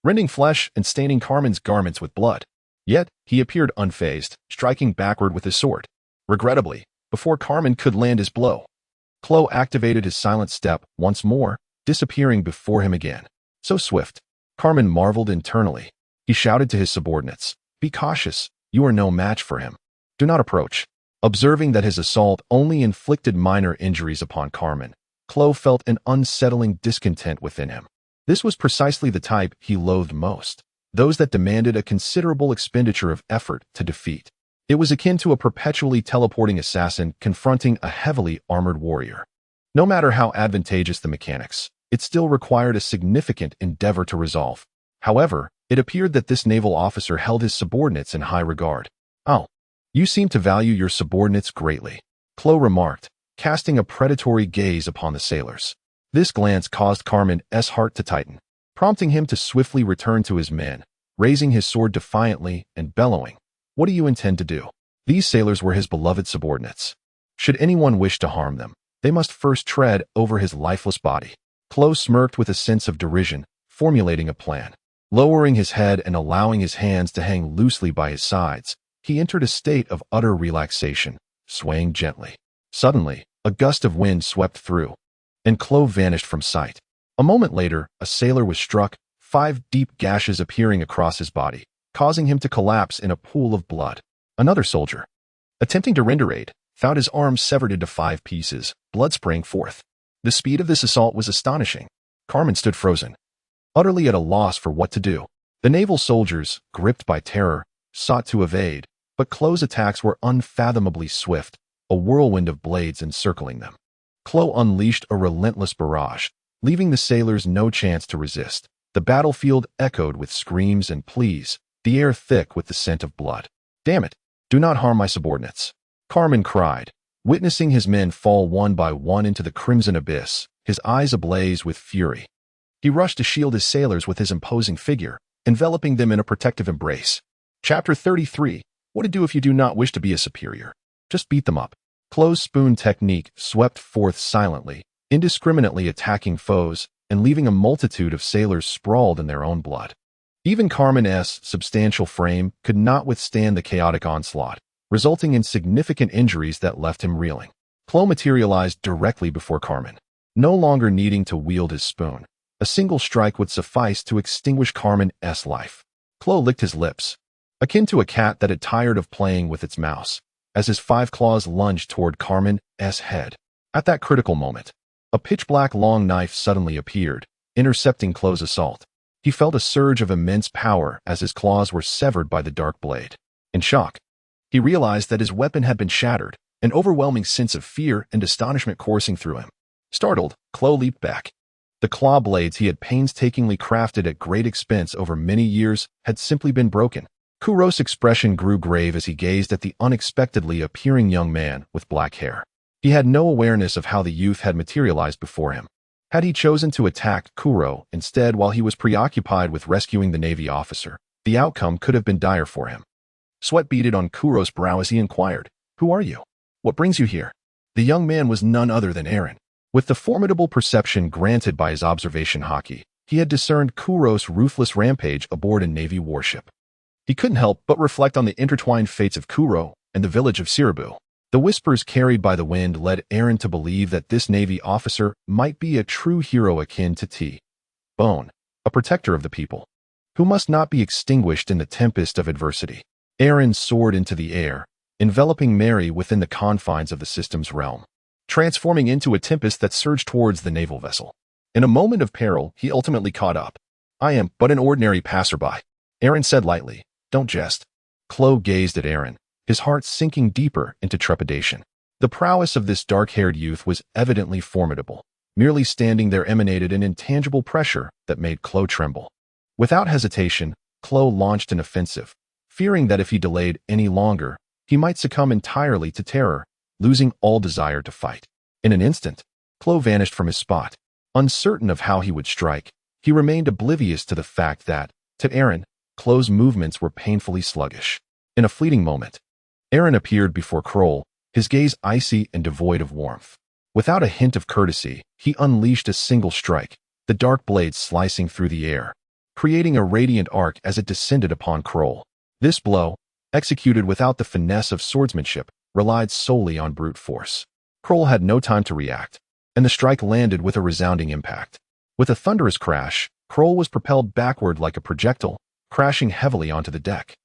[SPEAKER 1] rending flesh and staining Carmen's garments with blood. Yet, he appeared unfazed, striking backward with his sword. Regrettably, before Carmen could land his blow, Clo activated his silent step once more, disappearing before him again. So swift. Carmen marveled internally. He shouted to his subordinates, "Be cautious, you are no match for him. Do not approach." Observing that his assault only inflicted minor injuries upon Carmen, Clo felt an unsettling discontent within him. This was precisely the type he loathed most, those that demanded a considerable expenditure of effort to defeat. It was akin to a perpetually teleporting assassin confronting a heavily armored warrior. No matter how advantageous the mechanics, it still required a significant endeavor to resolve. However, it appeared that this naval officer held his subordinates in high regard. "Oh, you seem to value your subordinates greatly," Clo remarked, casting a predatory gaze upon the sailors. This glance caused Carmen's heart to tighten, prompting him to swiftly return to his men, raising his sword defiantly and bellowing, "What do you intend to do?" These sailors were his beloved subordinates. Should anyone wish to harm them, they must first tread over his lifeless body. Clo smirked with a sense of derision, formulating a plan. Lowering his head and allowing his hands to hang loosely by his sides, he entered a state of utter relaxation, swaying gently. Suddenly, a gust of wind swept through, and Clo vanished from sight. A moment later, a sailor was struck, 5 deep gashes appearing across his body, causing him to collapse in a pool of blood. Another soldier, attempting to render aid, found his arms severed into 5 pieces, blood spraying forth. The speed of this assault was astonishing. Carmen stood frozen, utterly at a loss for what to do. The naval soldiers, gripped by terror, sought to evade, but Clo's attacks were unfathomably swift, a whirlwind of blades encircling them. Clo unleashed a relentless barrage, leaving the sailors no chance to resist. The battlefield echoed with screams and pleas, the air thick with the scent of blood. "Damn it, do not harm my subordinates," Carmen cried, witnessing his men fall one by one into the crimson abyss, his eyes ablaze with fury. He rushed to shield his sailors with his imposing figure, enveloping them in a protective embrace. Chapter 33. What to do if you do not wish to be a superior. Just beat them up. Clo's spoon technique swept forth silently, indiscriminately attacking foes and leaving a multitude of sailors sprawled in their own blood. Even Carmen's substantial frame could not withstand the chaotic onslaught, resulting in significant injuries that left him reeling. Clo materialized directly before Carmen, no longer needing to wield his spoon. A single strike would suffice to extinguish Carmen's life. Clo licked his lips, akin to a cat that had tired of playing with its mouse, as his 5 claws lunged toward Carmen's head. At that critical moment, a pitch-black long knife suddenly appeared, intercepting Clo's assault. He felt a surge of immense power as his claws were severed by the dark blade. In shock, he realized that his weapon had been shattered, an overwhelming sense of fear and astonishment coursing through him. Startled, Klo leaped back. The claw blades he had painstakingly crafted at great expense over many years had simply been broken. Kuro's expression grew grave as he gazed at the unexpectedly appearing young man with black hair. He had no awareness of how the youth had materialized before him. Had he chosen to attack Kuro instead while he was preoccupied with rescuing the Navy officer, the outcome could have been dire for him. Sweat beaded on Kuro's brow as he inquired, "Who are you? What brings you here?" The young man was none other than Aaron. With the formidable perception granted by his observation haki, he had discerned Kuro's ruthless rampage aboard a Navy warship. He couldn't help but reflect on the intertwined fates of Kuro and the village of Siribu. The whispers carried by the wind led Aaron to believe that this Navy officer might be a true hero akin to T-Bone, a protector of the people, who must not be extinguished in the tempest of adversity. Aaron soared into the air, enveloping Mary within the confines of the system's realm, transforming into a tempest that surged towards the naval vessel. In a moment of peril, he ultimately caught up. "I am but an ordinary passerby," Aaron said lightly. "Don't jest." Klo gazed at Aaron, his heart sinking deeper into trepidation. The prowess of this dark-haired youth was evidently formidable. Merely standing there emanated an intangible pressure that made Klo tremble. Without hesitation, Klo launched an offensive, fearing that if he delayed any longer, he might succumb entirely to terror, losing all desire to fight. In an instant, Klo vanished from his spot. Uncertain of how he would strike, he remained oblivious to the fact that, to Aaron, Klo's movements were painfully sluggish. In a fleeting moment, Aaron appeared before Kroll, his gaze icy and devoid of warmth. Without a hint of courtesy, he unleashed a single strike, the dark blade slicing through the air, creating a radiant arc as it descended upon Kroll. This blow, executed without the finesse of swordsmanship, relied solely on brute force. Kroll had no time to react, and the strike landed with a resounding impact. With a thunderous crash, Kroll was propelled backward like a projectile, crashing heavily onto the deck,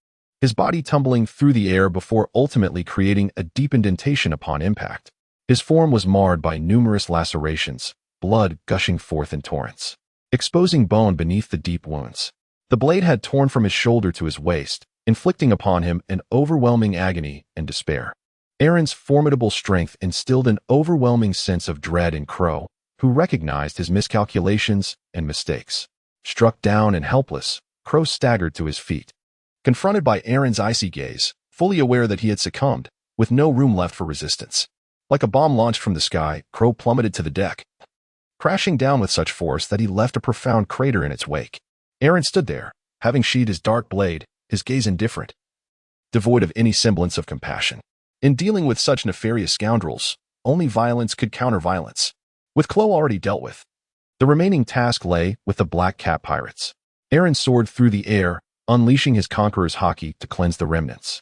[SPEAKER 1] his body tumbling through the air before ultimately creating a deep indentation upon impact. His form was marred by numerous lacerations, blood gushing forth in torrents, exposing bone beneath the deep wounds. The blade had torn from his shoulder to his waist, inflicting upon him an overwhelming agony and despair. Aaron's formidable strength instilled an overwhelming sense of dread in Kro, who recognized his miscalculations and mistakes. Struck down and helpless, Kro staggered to his feet. Confronted by Aaron's icy gaze, fully aware that he had succumbed, with no room left for resistance. Like a bomb launched from the sky, Kro plummeted to the deck, crashing down with such force that he left a profound crater in its wake. Aaron stood there, having sheathed his dark blade, his gaze indifferent, devoid of any semblance of compassion. In dealing with such nefarious scoundrels, only violence could counter violence. With Klo already dealt with, the remaining task lay with the Black Cat pirates. Aaron soared through the air, unleashing his conqueror's haki to cleanse the remnants,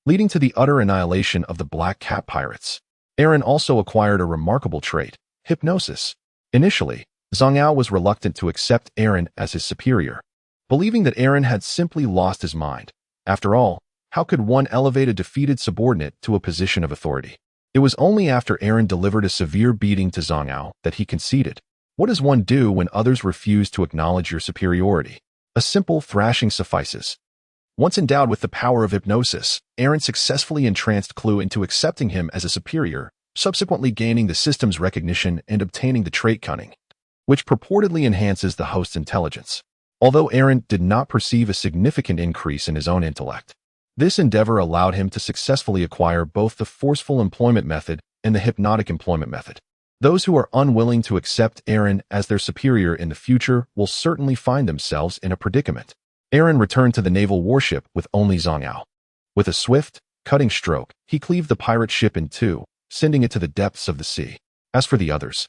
[SPEAKER 1] leading to the utter annihilation of the Black Cat pirates. Aaron also acquired a remarkable trait, hypnosis. Initially, Zhang Ao was reluctant to accept Aaron as his superior, believing that Aaron had simply lost his mind. After all, how could one elevate a defeated subordinate to a position of authority? It was only after Aaron delivered a severe beating to Zhang Ao that he conceded. What does one do when others refuse to acknowledge your superiority? A simple thrashing suffices. Once endowed with the power of hypnosis, Aaron successfully entranced Klo into accepting him as a superior, subsequently gaining the system's recognition and obtaining the trait cunning, which purportedly enhances the host's intelligence. Although Aaron did not perceive a significant increase in his own intellect, this endeavor allowed him to successfully acquire both the forceful employment method and the hypnotic employment method. Those who are unwilling to accept Aaron as their superior in the future will certainly find themselves in a predicament. Aaron returned to the naval warship with only Zhang Ao. With a swift, cutting stroke, he cleaved the pirate ship in two, sending it to the depths of the sea. As for the others,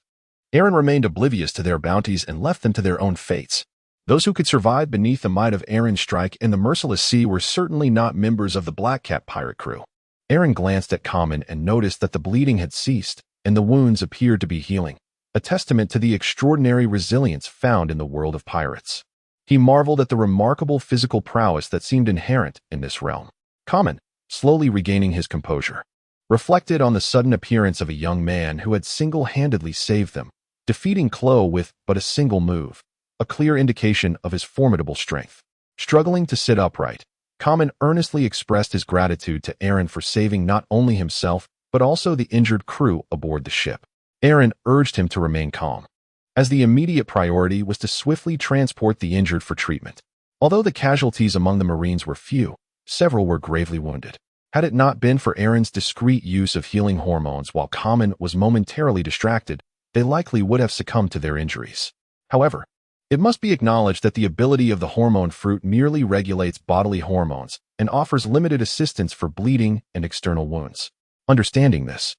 [SPEAKER 1] Aaron remained oblivious to their bounties and left them to their own fates. Those who could survive beneath the might of Aaron's strike in the merciless sea were certainly not members of the Black Cat pirate crew. Aaron glanced at Common and noticed that the bleeding had ceased, and the wounds appeared to be healing, a testament to the extraordinary resilience found in the world of pirates. He marveled at the remarkable physical prowess that seemed inherent in this realm. Common, slowly regaining his composure, reflected on the sudden appearance of a young man who had single-handedly saved them, defeating Klo with but a single move. a clear indication of his formidable strength. Struggling to sit upright, Kamen earnestly expressed his gratitude to Aaron for saving not only himself, but also the injured crew aboard the ship. Aaron urged him to remain calm, as the immediate priority was to swiftly transport the injured for treatment. Although the casualties among the Marines were few, several were gravely wounded. Had it not been for Aaron's discreet use of healing hormones while Kamen was momentarily distracted, they likely would have succumbed to their injuries. However, it must be acknowledged that the ability of the hormone fruit merely regulates bodily hormones and offers limited assistance for bleeding and external wounds. Understanding this,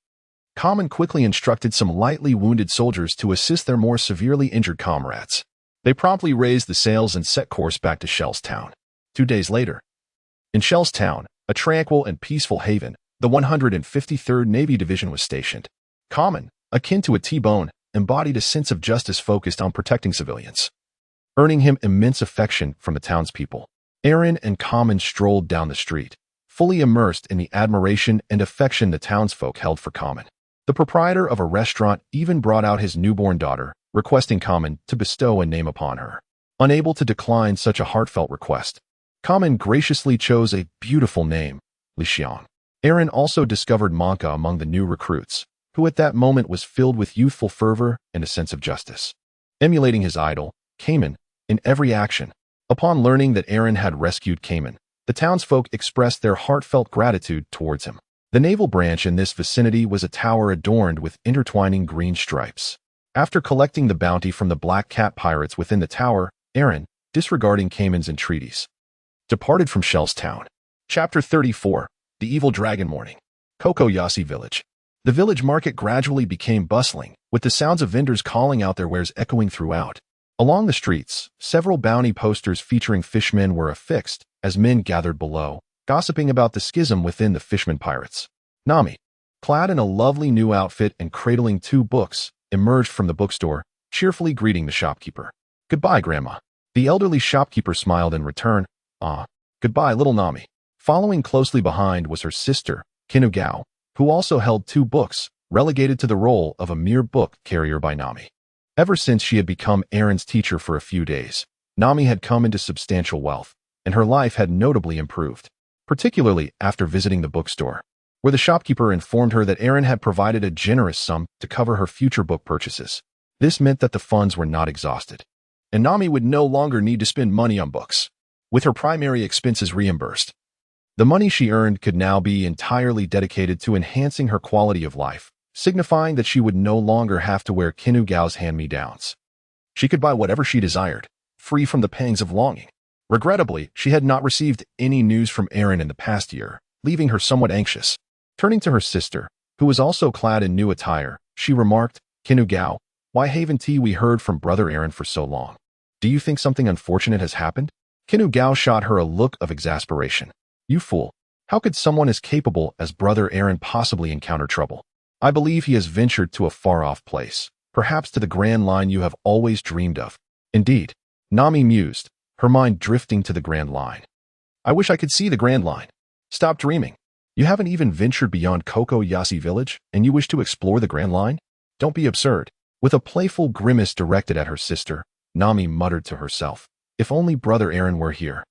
[SPEAKER 1] Kamen quickly instructed some lightly wounded soldiers to assist their more severely injured comrades. They promptly raised the sails and set course back to Shellstown. 2 days later, in Shellstown, a tranquil and peaceful haven, the 153rd Navy Division was stationed. Kamen, akin to a T-bone, embodied a sense of justice focused on protecting civilians, earning him immense affection from the townspeople. Aaron and Kamen strolled down the street, fully immersed in the admiration and affection the townsfolk held for Kamen. The proprietor of a restaurant even brought out his newborn daughter, requesting Kamen to bestow a name upon her. Unable to decline such a heartfelt request, Kamen graciously chose a beautiful name, Li Xiang. Aaron also discovered Manka among the new recruits, who at that moment was filled with youthful fervor and a sense of justice. Emulating his idol, Kamen, in every action. Upon learning that Aaron had rescued Kamen, the townsfolk expressed their heartfelt gratitude towards him. The naval branch in this vicinity was a tower adorned with intertwining green stripes. After collecting the bounty from the Black Cat pirates within the tower, Aaron, disregarding Kamen's entreaties, departed from Shellstown. Chapter 34. The Evil Dragon Morning. Kokoyasi Village. The village market gradually became bustling, with the sounds of vendors calling out their wares echoing throughout. Along the streets, several bounty posters featuring fishmen were affixed as men gathered below, gossiping about the schism within the fishermen pirates. Nami, clad in a lovely new outfit and cradling 2 books, emerged from the bookstore, cheerfully greeting the shopkeeper. "Goodbye, Grandma." The elderly shopkeeper smiled in return. "Ah, goodbye, little Nami." Following closely behind was her sister, Kinugao, who also held 2 books, relegated to the role of a mere book carrier by Nami. Ever since she had become Aaron's teacher for a few days, Nami had come into substantial wealth, and her life had notably improved, particularly after visiting the bookstore, where the shopkeeper informed her that Aaron had provided a generous sum to cover her future book purchases. This meant that the funds were not exhausted, and Nami would no longer need to spend money on books, with her primary expenses reimbursed. The money she earned could now be entirely dedicated to enhancing her quality of life, signifying that she would no longer have to wear Kinugao's hand-me-downs. She could buy whatever she desired, free from the pangs of longing. Regrettably, she had not received any news from Aaron in the past year, leaving her somewhat anxious. Turning to her sister, who was also clad in new attire, she remarked, "Kinugao, why haven't we heard from Brother Aaron for so long? Do you think something unfortunate has happened?" Kinugao shot her a look of exasperation. "You fool. How could someone as capable as Brother Aaron possibly encounter trouble? I believe he has ventured to a far-off place, perhaps to the grand line you have always dreamed of." "Indeed," Nami mused, her mind drifting to the grand line. "I wish I could see the grand line." "Stop dreaming. You haven't even ventured beyond Kokoyasi Village, and you wish to explore the grand line? Don't be absurd." With a playful grimace directed at her sister, Nami muttered to herself, "If only Brother Aaron were here.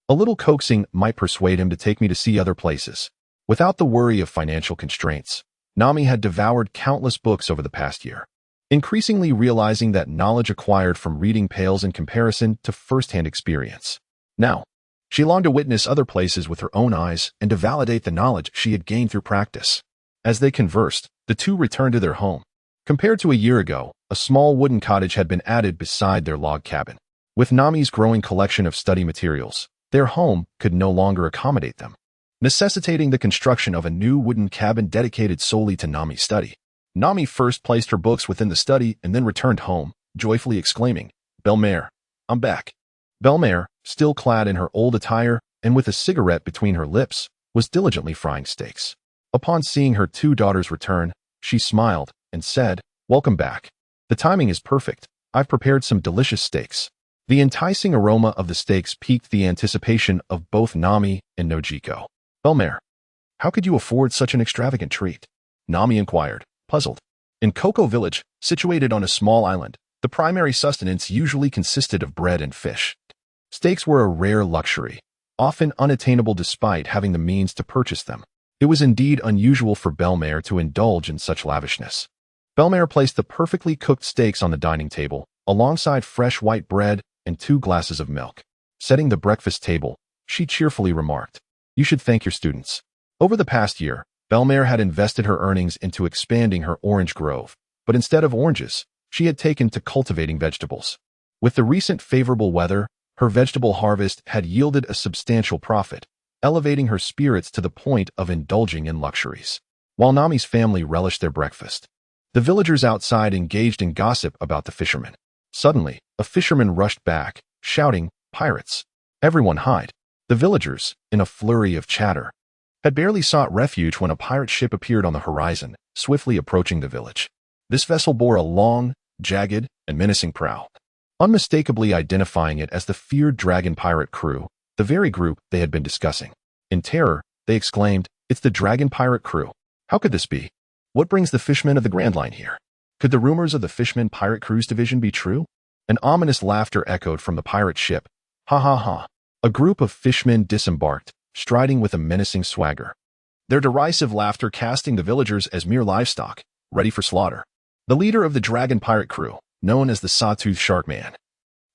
[SPEAKER 1] A little coaxing might persuade him to take me to see other places." Without the worry of financial constraints, Nami had devoured countless books over the past year, increasingly realizing that knowledge acquired from reading pales in comparison to first-hand experience. Now, she longed to witness other places with her own eyes and to validate the knowledge she had gained through practice. As they conversed, the two returned to their home. Compared to a year ago, a small wooden cottage had been added beside their log cabin. With Nami's growing collection of study materials, their home could no longer accommodate them, necessitating the construction of a new wooden cabin dedicated solely to Nami's study. Nami first placed her books within the study and then returned home, joyfully exclaiming, "Belle-mère, I'm back." Belle-mère, still clad in her old attire and with a cigarette between her lips, was diligently frying steaks. Upon seeing her 2 daughters return, she smiled and said, "Welcome back. The timing is perfect. I've prepared some delicious steaks." The enticing aroma of the steaks piqued the anticipation of both Nami and Nojiko. "Belle-mère, how could you afford such an extravagant treat?" Nami inquired, puzzled. In Koko Village, situated on a small island, The primary sustenance usually consisted of bread and fish. Steaks were a rare luxury, often unattainable despite having the means to purchase them. It was indeed unusual for Bellemare to indulge in such lavishness. Bellemare placed the perfectly cooked steaks on the dining table, alongside fresh white bread and 2 glasses of milk. Setting the breakfast table, she cheerfully remarked, "You should thank your students." Over the past year, Bellemare had invested her earnings into expanding her orange grove, but instead of oranges, she had taken to cultivating vegetables. With the recent favorable weather, her vegetable harvest had yielded a substantial profit, elevating her spirits to the point of indulging in luxuries. While Nami's family relished their breakfast, the villagers outside engaged in gossip about the fishermen. Suddenly, a fisherman rushed back, shouting, "Pirates! Everyone hide!" The villagers, in a flurry of chatter, had barely sought refuge when a pirate ship appeared on the horizon, swiftly approaching the village. This vessel bore a long, jagged, and menacing prow, unmistakably identifying it as the feared dragon pirate crew, the very group they had been discussing. In terror, they exclaimed, "It's the dragon pirate crew. How could this be? What brings the fishmen of the Grand Line here? Could the rumors of the Fishman Pirate Cruise Division be true?" An ominous laughter echoed from the pirate ship. "Ha ha ha." A group of fishmen disembarked, striding with a menacing swagger, their derisive laughter casting the villagers as mere livestock, ready for slaughter. The leader of the dragon pirate crew, known as the Sawtooth Shark Man,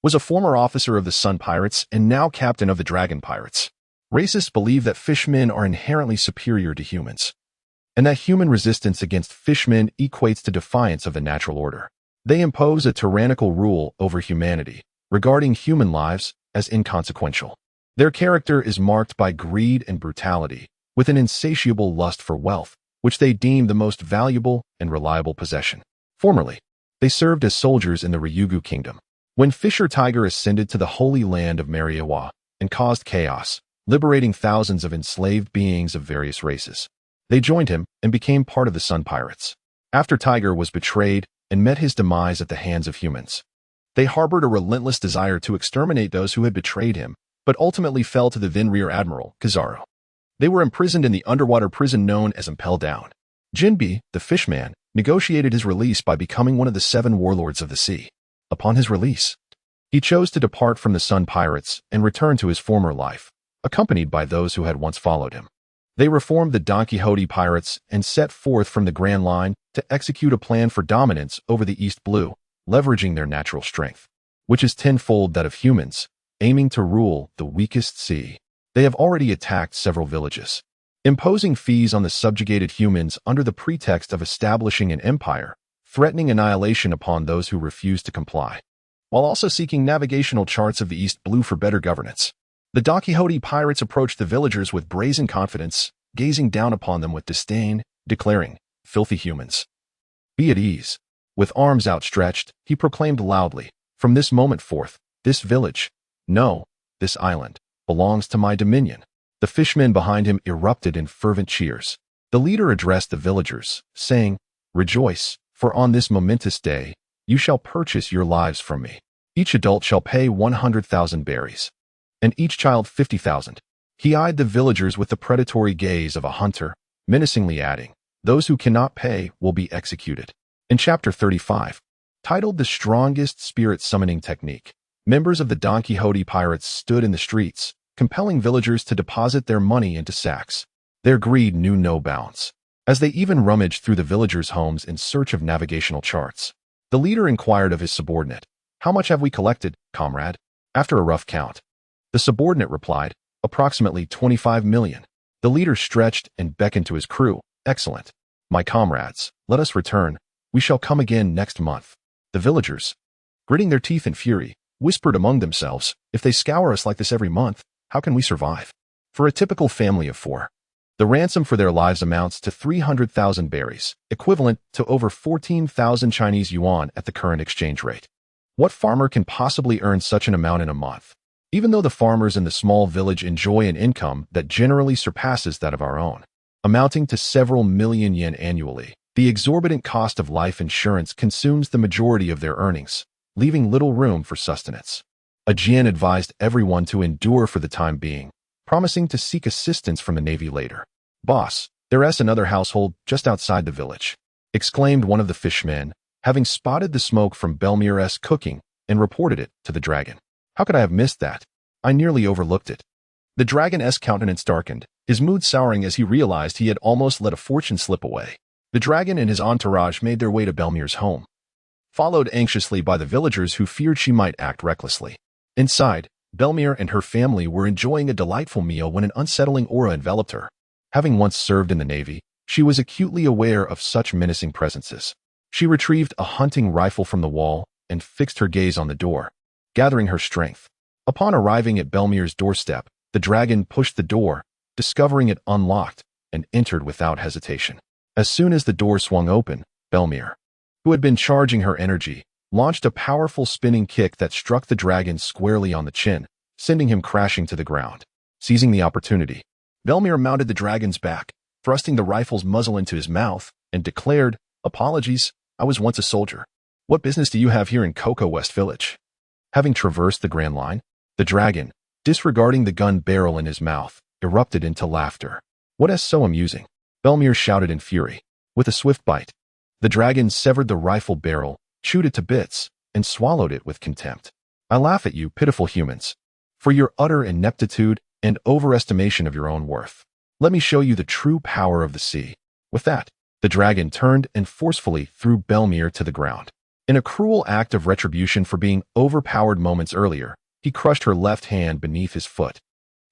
[SPEAKER 1] was a former officer of the Sun Pirates and now captain of the Dragon Pirates. Racists believe that fishmen are inherently superior to humans, and that human resistance against fishmen equates to defiance of the natural order. They impose a tyrannical rule over humanity, regarding human lives as inconsequential. Their character is marked by greed and brutality, with an insatiable lust for wealth, which they deem the most valuable and reliable possession. Formerly, they served as soldiers in the Ryugu Kingdom. When Fisher Tiger ascended to the holy land of Mariawa and caused chaos, liberating thousands of enslaved beings of various races, they joined him and became part of the Sun Pirates. After Tiger was betrayed and met his demise at the hands of humans, they harbored a relentless desire to exterminate those who had betrayed him, but ultimately fell to the then Rear Admiral, Kizaru. They were imprisoned in the underwater prison known as Impel Down. Jinbe, the fishman, negotiated his release by becoming one of the 7 warlords of the sea. Upon his release, he chose to depart from the Sun Pirates and return to his former life, accompanied by those who had once followed him. They reformed the Don Quixote Pirates and set forth from the Grand Line to execute a plan for dominance over the East Blue, leveraging their natural strength, which is tenfold that of humans, aiming to rule the weakest sea. They have already attacked several villages, imposing fees on the subjugated humans under the pretext of establishing an empire, threatening annihilation upon those who refuse to comply, while also seeking navigational charts of the East Blue for better governance. The Don Quixote pirates approached the villagers with brazen confidence, gazing down upon them with disdain, declaring, "Filthy humans, be at ease." With arms outstretched, he proclaimed loudly, "From this moment forth, this village, no, this island, belongs to my dominion." The fishmen behind him erupted in fervent cheers. The leader addressed the villagers, saying, "Rejoice, for on this momentous day, you shall purchase your lives from me. Each adult shall pay 100,000 berries, and each child 50,000. He eyed the villagers with the predatory gaze of a hunter, menacingly adding, "Those who cannot pay will be executed." In Chapter 35, titled The Strongest Spirit Summoning Technique, members of the Don Quixote pirates stood in the streets, compelling villagers to deposit their money into sacks. Their greed knew no bounds, as they even rummaged through the villagers' homes in search of navigational charts. The leader inquired of his subordinate, "How much have we collected, comrade?" After a rough count, the subordinate replied, "Approximately 25 million. The leader stretched and beckoned to his crew, "Excellent. My comrades, let us return. We shall come again next month." The villagers, gritting their teeth in fury, whispered among themselves, "If they scour us like this every month, how can we survive?" For a typical family of 4, the ransom for their lives amounts to 300,000 berries, equivalent to over 14,000 Chinese yuan at the current exchange rate. What farmer can possibly earn such an amount in a month? Even though the farmers in the small village enjoy an income that generally surpasses that of our own, amounting to several million yen annually, the exorbitant cost of life insurance consumes the majority of their earnings, leaving little room for sustenance. Ajien advised everyone to endure for the time being, promising to seek assistance from the Navy later. "Boss, there's another household just outside the village," exclaimed one of the fishmen, having spotted the smoke from Belmir's cooking and reported it to the dragon. How could I have missed that? I nearly overlooked it. The dragon's countenance darkened, his mood souring as he realized he had almost let a fortune slip away. The dragon and his entourage made their way to Belmir's home, followed anxiously by the villagers who feared she might act recklessly. Inside, Belmir and her family were enjoying a delightful meal when an unsettling aura enveloped her. Having once served in the navy, she was acutely aware of such menacing presences. She retrieved a hunting rifle from the wall and fixed her gaze on the door, gathering her strength. Upon arriving at Belmir's doorstep, the dragon pushed the door, discovering it unlocked, and entered without hesitation. As soon as the door swung open, Belmir, who had been charging her energy, launched a powerful spinning kick that struck the dragon squarely on the chin, sending him crashing to the ground. Seizing the opportunity, Belmir mounted the dragon's back, thrusting the rifle's muzzle into his mouth, and declared, "Apologies, I was once a soldier. What business do you have here in Cocoa West Village?" Having traversed the Grand Line, the dragon, disregarding the gun barrel in his mouth, erupted into laughter. "What is so amusing?" Belmir shouted in fury. With a swift bite, the dragon severed the rifle barrel, chewed it to bits, and swallowed it with contempt. "I laugh at you, pitiful humans, for your utter ineptitude and overestimation of your own worth. Let me show you the true power of the sea." With that, the dragon turned and forcefully threw Belmir to the ground. In a cruel act of retribution for being overpowered moments earlier, he crushed her left hand beneath his foot.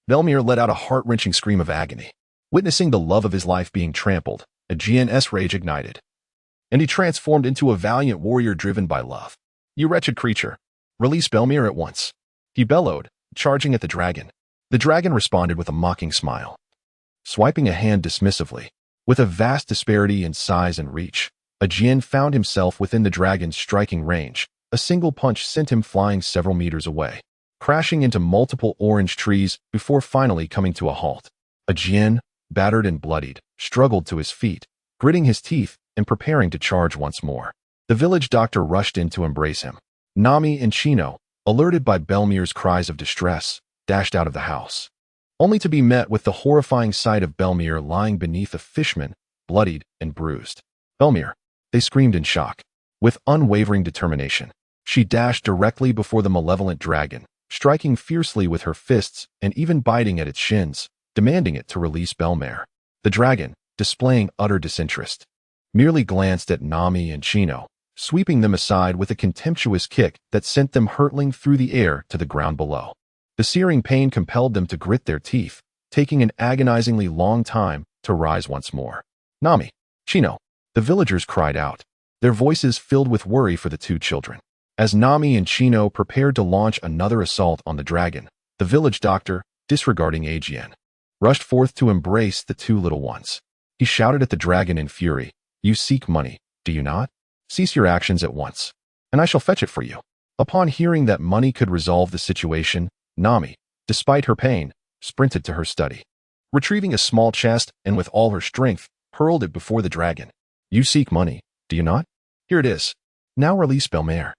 [SPEAKER 1] Belmir let out a heart-wrenching scream of agony. Witnessing the love of his life being trampled, a GN's rage ignited, and he transformed into a valiant warrior driven by love. "You wretched creature, release Belmir at once," he bellowed, charging at the dragon. The dragon responded with a mocking smile, swiping a hand dismissively. With a vast disparity in size and reach, a GN found himself within the dragon's striking range. A single punch sent him flying several meters away, crashing into multiple orange trees before finally coming to a halt. A GN, battered and bloodied, struggled to his feet, gritting his teeth and preparing to charge once more. The village doctor rushed in to embrace him. Nami and Chino, alerted by Belmir's cries of distress, dashed out of the house, only to be met with the horrifying sight of Belmir lying beneath a fishman, bloodied and bruised. "Belmir!" they screamed in shock. With unwavering determination, she dashed directly before the malevolent dragon, striking fiercely with her fists and even biting at its shins, demanding it to release Belmir. The dragon, displaying utter disinterest, merely glanced at Nami and Chino, sweeping them aside with a contemptuous kick that sent them hurtling through the air to the ground below. The searing pain compelled them to grit their teeth, taking an agonizingly long time to rise once more. "Nami! Chino!" the villagers cried out, their voices filled with worry for the two children. As Nami and Chino prepared to launch another assault on the dragon, the village doctor, disregarding Aegean, rushed forth to embrace the two little ones. He shouted at the dragon in fury, "You seek money, do you not? Cease your actions at once, and I shall fetch it for you." Upon hearing that money could resolve the situation, Nami, despite her pain, sprinted to her study. Retrieving a small chest and with all her strength, hurled it before the dragon. "You seek money, do you not? Here it is. Now release Belmir."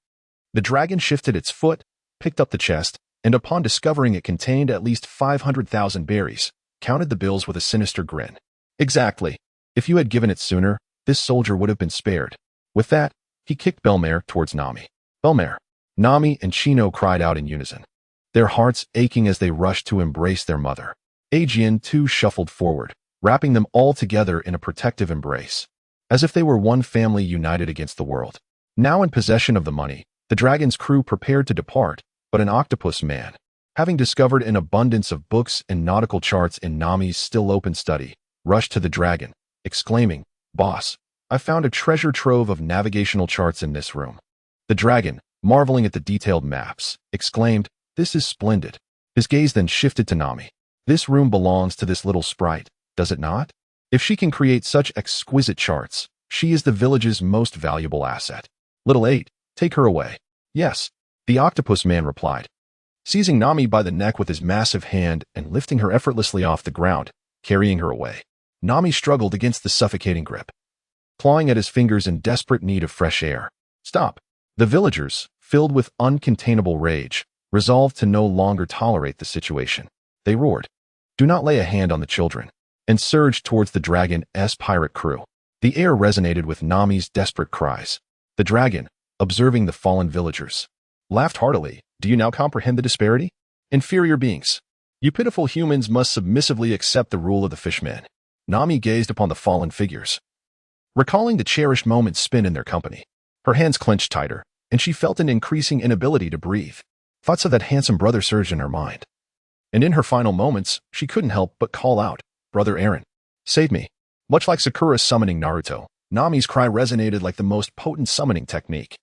[SPEAKER 1] The dragon shifted its foot, picked up the chest, and upon discovering it contained at least 500,000 berries, counted the bills with a sinister grin. "Exactly. If you had given it sooner, this soldier would have been spared." With that, he kicked Belmir towards Nami. "Belmir!" Nami and Chino cried out in unison, their hearts aching as they rushed to embrace their mother. Aegean too shuffled forward, wrapping them all together in a protective embrace, as if they were one family united against the world. Now in possession of the money, the dragon's crew prepared to depart, but an octopus man, having discovered an abundance of books and nautical charts in Nami's still-open study, rushed to the dragon, exclaiming, "Boss, I found a treasure trove of navigational charts in this room." The dragon, marveling at the detailed maps, exclaimed, "This is splendid." His gaze then shifted to Nami. "This room belongs to this little sprite, does it not? If she can create such exquisite charts, she is the village's most valuable asset. Little 8, take her away." "Yes," the octopus man replied, seizing Nami by the neck with his massive hand and lifting her effortlessly off the ground, carrying her away. Nami struggled against the suffocating grip, clawing at his fingers in desperate need of fresh air. "Stop!" The villagers, filled with uncontainable rage, resolved to no longer tolerate the situation. They roared, "Do not lay a hand on the children," and surged towards the dragon's pirate crew. The air resonated with Nami's desperate cries. The dragon, observing the fallen villagers, laughed heartily. Do you now comprehend the disparity? Inferior beings, you pitiful humans must submissively accept the rule of the fishmen. Nami gazed upon the fallen figures, recalling the cherished moments spent in their company. Her hands clenched tighter, and she felt an increasing inability to breathe. Thoughts of that handsome brother surged in her mind. And in her final moments, she couldn't help but call out, "Brother Eren, save me." Much like Sakura summoning Naruto, Nami's cry resonated like the most potent summoning technique.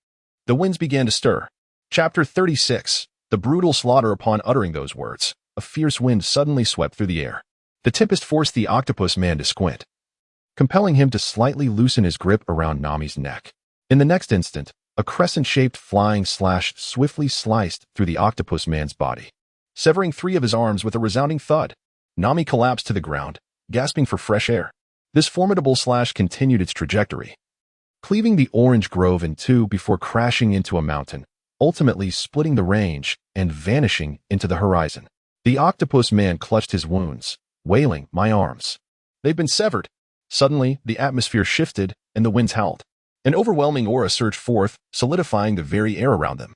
[SPEAKER 1] The winds began to stir. Chapter 36. The brutal slaughter. Upon uttering those words, a fierce wind suddenly swept through the air. The tempest forced the octopus man to squint, compelling him to slightly loosen his grip around Nami's neck. In the next instant, a crescent-shaped flying slash swiftly sliced through the octopus man's body, severing 3 of his arms with a resounding thud. Nami collapsed to the ground, gasping for fresh air. This formidable slash continued its trajectory, cleaving the orange grove in 2 before crashing into a mountain, ultimately splitting the range and vanishing into the horizon. The octopus man clutched his wounds, wailing, "My arms! They've been severed!" Suddenly, the atmosphere shifted and the winds howled. An overwhelming aura surged forth, solidifying the very air around them.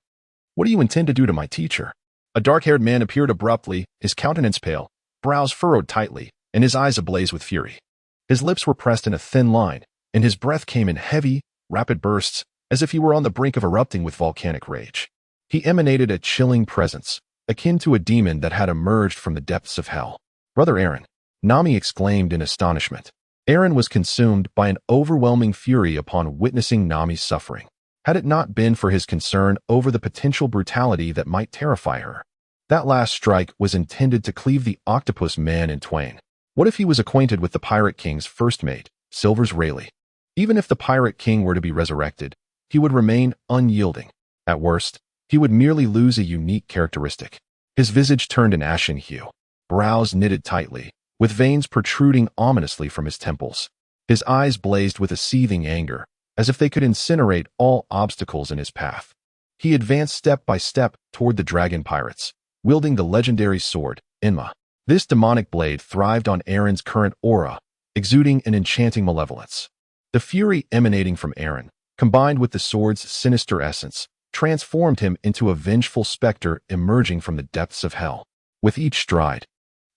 [SPEAKER 1] "What do you intend to do to my teacher?" A dark-haired man appeared abruptly, his countenance pale, brows furrowed tightly, and his eyes ablaze with fury. His lips were pressed in a thin line, and his breath came in heavy, rapid bursts, as if he were on the brink of erupting with volcanic rage. He emanated a chilling presence, akin to a demon that had emerged from the depths of hell. "Brother Eren," Nami exclaimed in astonishment. Eren was consumed by an overwhelming fury upon witnessing Nami's suffering. Had it not been for his concern over the potential brutality that might terrify her, that last strike was intended to cleave the octopus man in twain. What if he was acquainted with the Pirate King's first mate, Silver's Rayleigh? Even if the Pirate King were to be resurrected, he would remain unyielding. At worst, he would merely lose a unique characteristic. His visage turned an ashen hue, brows knitted tightly, with veins protruding ominously from his temples. His eyes blazed with a seething anger, as if they could incinerate all obstacles in his path. He advanced step by step toward the dragon pirates, wielding the legendary sword, Inma. This demonic blade thrived on Eren's current aura, exuding an enchanting malevolence. The fury emanating from Eren, combined with the sword's sinister essence, transformed him into a vengeful specter emerging from the depths of hell. With each stride,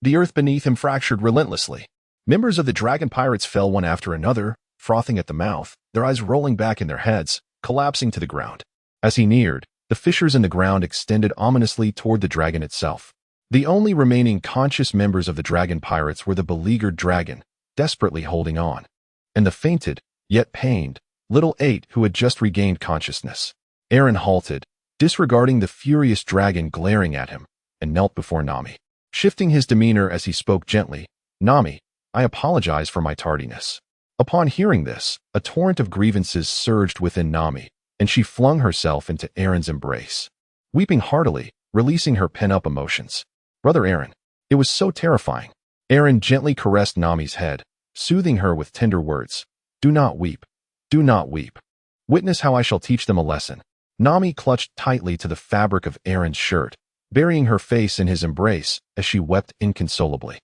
[SPEAKER 1] the earth beneath him fractured relentlessly. Members of the dragon pirates fell one after another, frothing at the mouth, their eyes rolling back in their heads, collapsing to the ground. As he neared, the fissures in the ground extended ominously toward the dragon itself. The only remaining conscious members of the dragon pirates were the beleaguered dragon, desperately holding on, and the fainted, yet pained, little 8 who had just regained consciousness. Eren halted, disregarding the furious dragon glaring at him, and knelt before Nami. Shifting his demeanor as he spoke gently, "Nami, I apologize for my tardiness." Upon hearing this, a torrent of grievances surged within Nami, and she flung herself into Eren's embrace, weeping heartily, releasing her pent-up emotions. "Brother Eren, it was so terrifying." Eren gently caressed Nami's head, soothing her with tender words. "Do not weep. Do not weep. Witness how I shall teach them a lesson." Nami clutched tightly to the fabric of Eren's shirt, burying her face in his embrace as she wept inconsolably.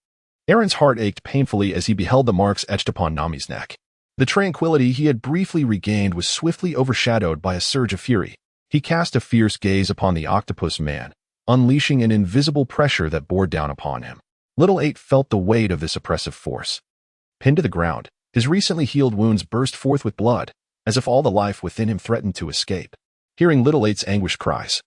[SPEAKER 1] Eren's heart ached painfully as he beheld the marks etched upon Nami's neck. The tranquility he had briefly regained was swiftly overshadowed by a surge of fury. He cast a fierce gaze upon the octopus man, unleashing an invisible pressure that bore down upon him. Little 8 felt the weight of this oppressive force. Pinned to the ground, his recently healed wounds burst forth with blood, as if all the life within him threatened to escape. Hearing Little 8's anguished cries,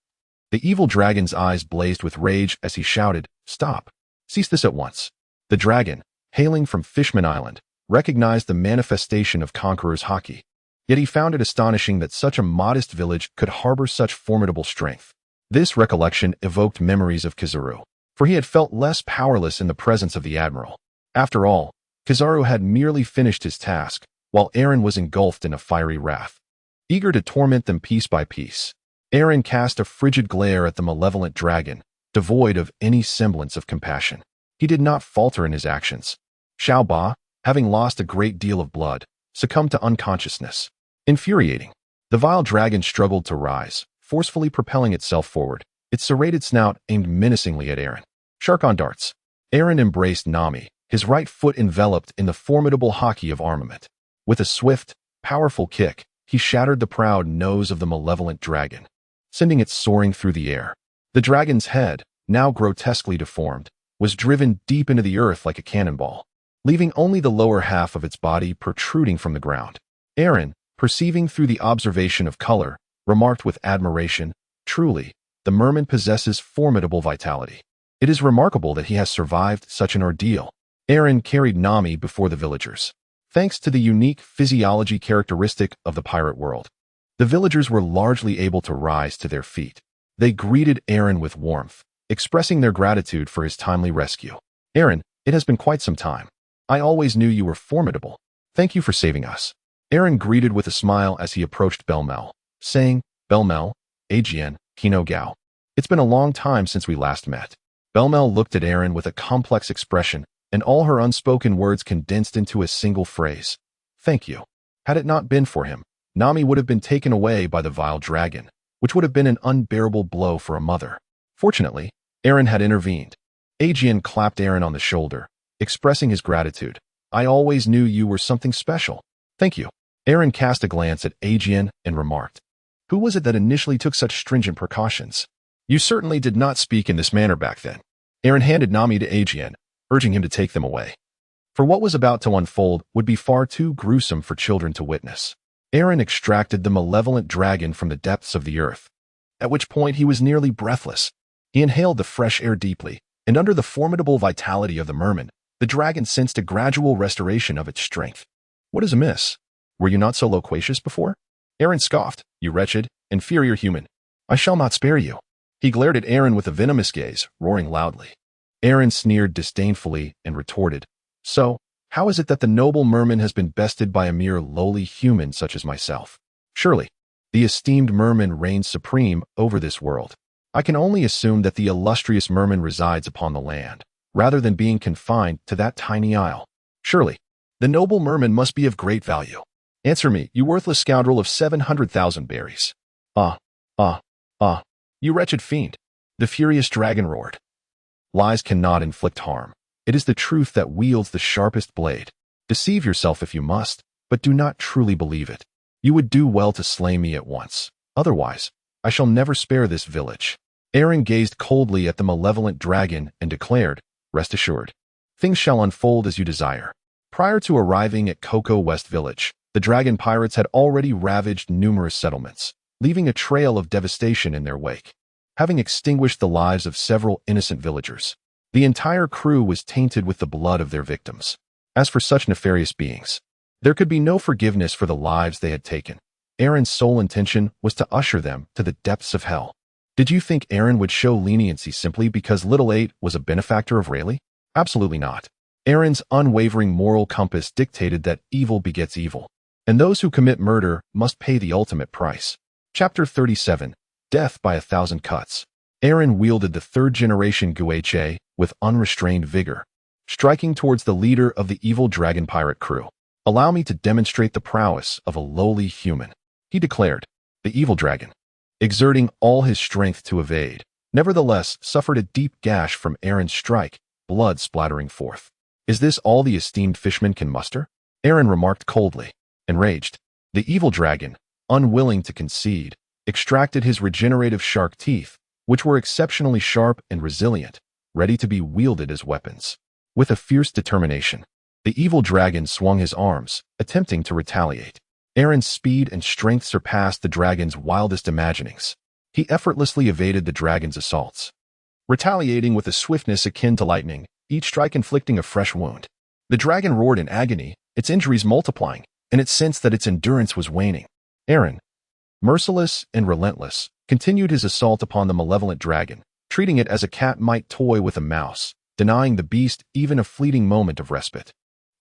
[SPEAKER 1] the evil dragon's eyes blazed with rage as he shouted, "Stop! Cease this at once." The dragon, hailing from Fishman Island, recognized the manifestation of Conqueror's haki. Yet he found it astonishing that such a modest village could harbor such formidable strength. This recollection evoked memories of Kizaru, for he had felt less powerless in the presence of the admiral. After all, Kizaru had merely finished his task, while Eren was engulfed in a fiery wrath. Eager to torment them piece by piece, Eren cast a frigid glare at the malevolent dragon, devoid of any semblance of compassion. He did not falter in his actions. Xiao Ba, having lost a great deal of blood, succumbed to unconsciousness. Infuriating, the vile dragon struggled to rise, forcefully propelling itself forward, its serrated snout aimed menacingly at Eren. Shark on darts. Eren embraced Nami, his right foot enveloped in the formidable haki of armament. With a swift, powerful kick, he shattered the proud nose of the malevolent dragon, sending it soaring through the air. The dragon's head, now grotesquely deformed, was driven deep into the earth like a cannonball, leaving only the lower half of its body protruding from the ground. Aaron, perceiving through the observation of color, remarked with admiration, "Truly, the merman possesses formidable vitality. It is remarkable that he has survived such an ordeal." Aaron carried Nami before the villagers. Thanks to the unique physiology characteristic of the pirate world, the villagers were largely able to rise to their feet. They greeted Aaron with warmth, expressing their gratitude for his timely rescue. "Aaron, it has been quite some time. I always knew you were formidable. Thank you for saving us." Aaron greeted with a smile as he approached Belmel, saying, "Belmel, Ajian, Kino Gao. It's been a long time since we last met." Belmel looked at Aaron with a complex expression, and all her unspoken words condensed into a single phrase. "Thank you." Had it not been for him, Nami would have been taken away by the vile dragon, which would have been an unbearable blow for a mother. Fortunately, Aaron had intervened. Ajian clapped Aaron on the shoulder, expressing his gratitude. "I always knew you were something special. Thank you." Aaron cast a glance at Ajian and remarked, "Who was it that initially took such stringent precautions? You certainly did not speak in this manner back then." Aaron handed Nami to Ajian, urging him to take them away, for what was about to unfold would be far too gruesome for children to witness. Aaron extracted the malevolent dragon from the depths of the earth, at which point he was nearly breathless. He inhaled the fresh air deeply, and under the formidable vitality of the merman, the dragon sensed a gradual restoration of its strength. "What is amiss? Were you not so loquacious before?" Aaron scoffed. "You wretched, inferior human. I shall not spare you." He glared at Aaron with a venomous gaze, roaring loudly. Aaron sneered disdainfully and retorted, "So, how is it that the noble merman has been bested by a mere lowly human such as myself? Surely, the esteemed merman reigns supreme over this world. I can only assume that the illustrious merman resides upon the land, rather than being confined to that tiny isle. Surely, the noble merman must be of great value. Answer me, you worthless scoundrel of 700,000 berries." Ah, you wretched fiend," the furious dragon roared. "Lies cannot inflict harm. It is the truth that wields the sharpest blade. Deceive yourself if you must, but do not truly believe it. You would do well to slay me at once. Otherwise, I shall never spare this village." Aaron gazed coldly at the malevolent dragon and declared, "Rest assured, things shall unfold as you desire." Prior to arriving at Cocoa West Village, the dragon pirates had already ravaged numerous settlements, leaving a trail of devastation in their wake. Having extinguished the lives of several innocent villagers, the entire crew was tainted with the blood of their victims. As for such nefarious beings, there could be no forgiveness for the lives they had taken. Aaron's sole intention was to usher them to the depths of hell. Did you think Aaron would show leniency simply because Little 8 was a benefactor of Rayleigh? Absolutely not. Aaron's unwavering moral compass dictated that evil begets evil, and those who commit murder must pay the ultimate price. Chapter 37, Death by 1,000 Cuts. Aaron wielded the third-generation Gueche with unrestrained vigor, striking towards the leader of the evil dragon pirate crew. "Allow me to demonstrate the prowess of a lowly human," he declared. The evil dragon, exerting all his strength to evade, nevertheless suffered a deep gash from Aaron's strike, blood splattering forth. "Is this all the esteemed fishman can muster?" Aaron remarked coldly. Enraged, the evil dragon, unwilling to concede, extracted his regenerative shark teeth, which were exceptionally sharp and resilient, ready to be wielded as weapons. With a fierce determination, the evil dragon swung his arms, attempting to retaliate. Aaron's speed and strength surpassed the dragon's wildest imaginings. He effortlessly evaded the dragon's assaults, retaliating with a swiftness akin to lightning, each strike inflicting a fresh wound. The dragon roared in agony, its injuries multiplying, and it sensed that its endurance was waning. Aaron, merciless and relentless, continued his assault upon the malevolent dragon, treating it as a cat might toy with a mouse, denying the beast even a fleeting moment of respite.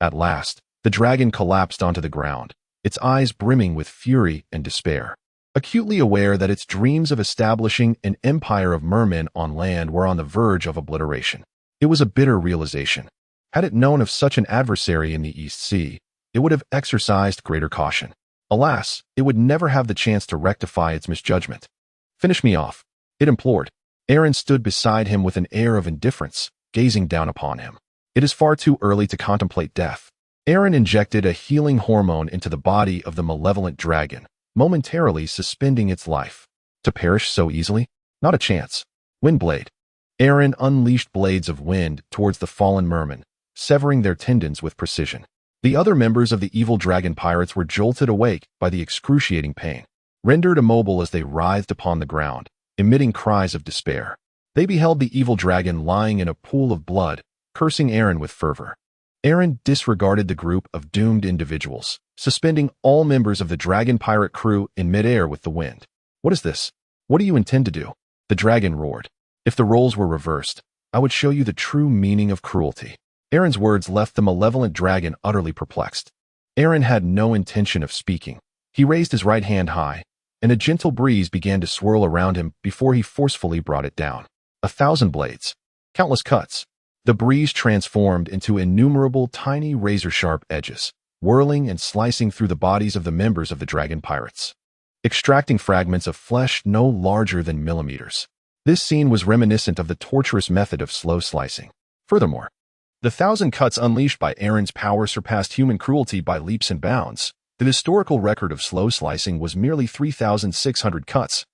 [SPEAKER 1] At last, the dragon collapsed onto the ground, its eyes brimming with fury and despair. Acutely aware that its dreams of establishing an empire of mermen on land were on the verge of obliteration, it was a bitter realization. Had it known of such an adversary in the East Sea, it would have exercised greater caution. Alas, it would never have the chance to rectify its misjudgment. "Finish me off," it implored. Aaron stood beside him with an air of indifference, gazing down upon him. "It is far too early to contemplate death." Aaron injected a healing hormone into the body of the malevolent dragon, momentarily suspending its life. To perish so easily? Not a chance. Windblade. Aaron unleashed blades of wind towards the fallen merman, severing their tendons with precision. The other members of the evil dragon pirates were jolted awake by the excruciating pain, rendered immobile as they writhed upon the ground, emitting cries of despair. They beheld the evil dragon lying in a pool of blood, cursing Aaron with fervor. Aaron disregarded the group of doomed individuals, suspending all members of the dragon pirate crew in midair with the wind. What is this? What do you intend to do? The dragon roared. If the roles were reversed, I would show you the true meaning of cruelty. Aaron's words left the malevolent dragon utterly perplexed. Aaron had no intention of speaking. He raised his right hand high, and a gentle breeze began to swirl around him before he forcefully brought it down. 1,000 blades. Countless cuts. The breeze transformed into innumerable tiny razor-sharp edges, whirling and slicing through the bodies of the members of the dragon pirates, extracting fragments of flesh no larger than millimeters. This scene was reminiscent of the torturous method of slow slicing. Furthermore, the 1,000 cuts unleashed by Aaron's power surpassed human cruelty by leaps and bounds. The historical record of slow slicing was merely 3,600 cuts.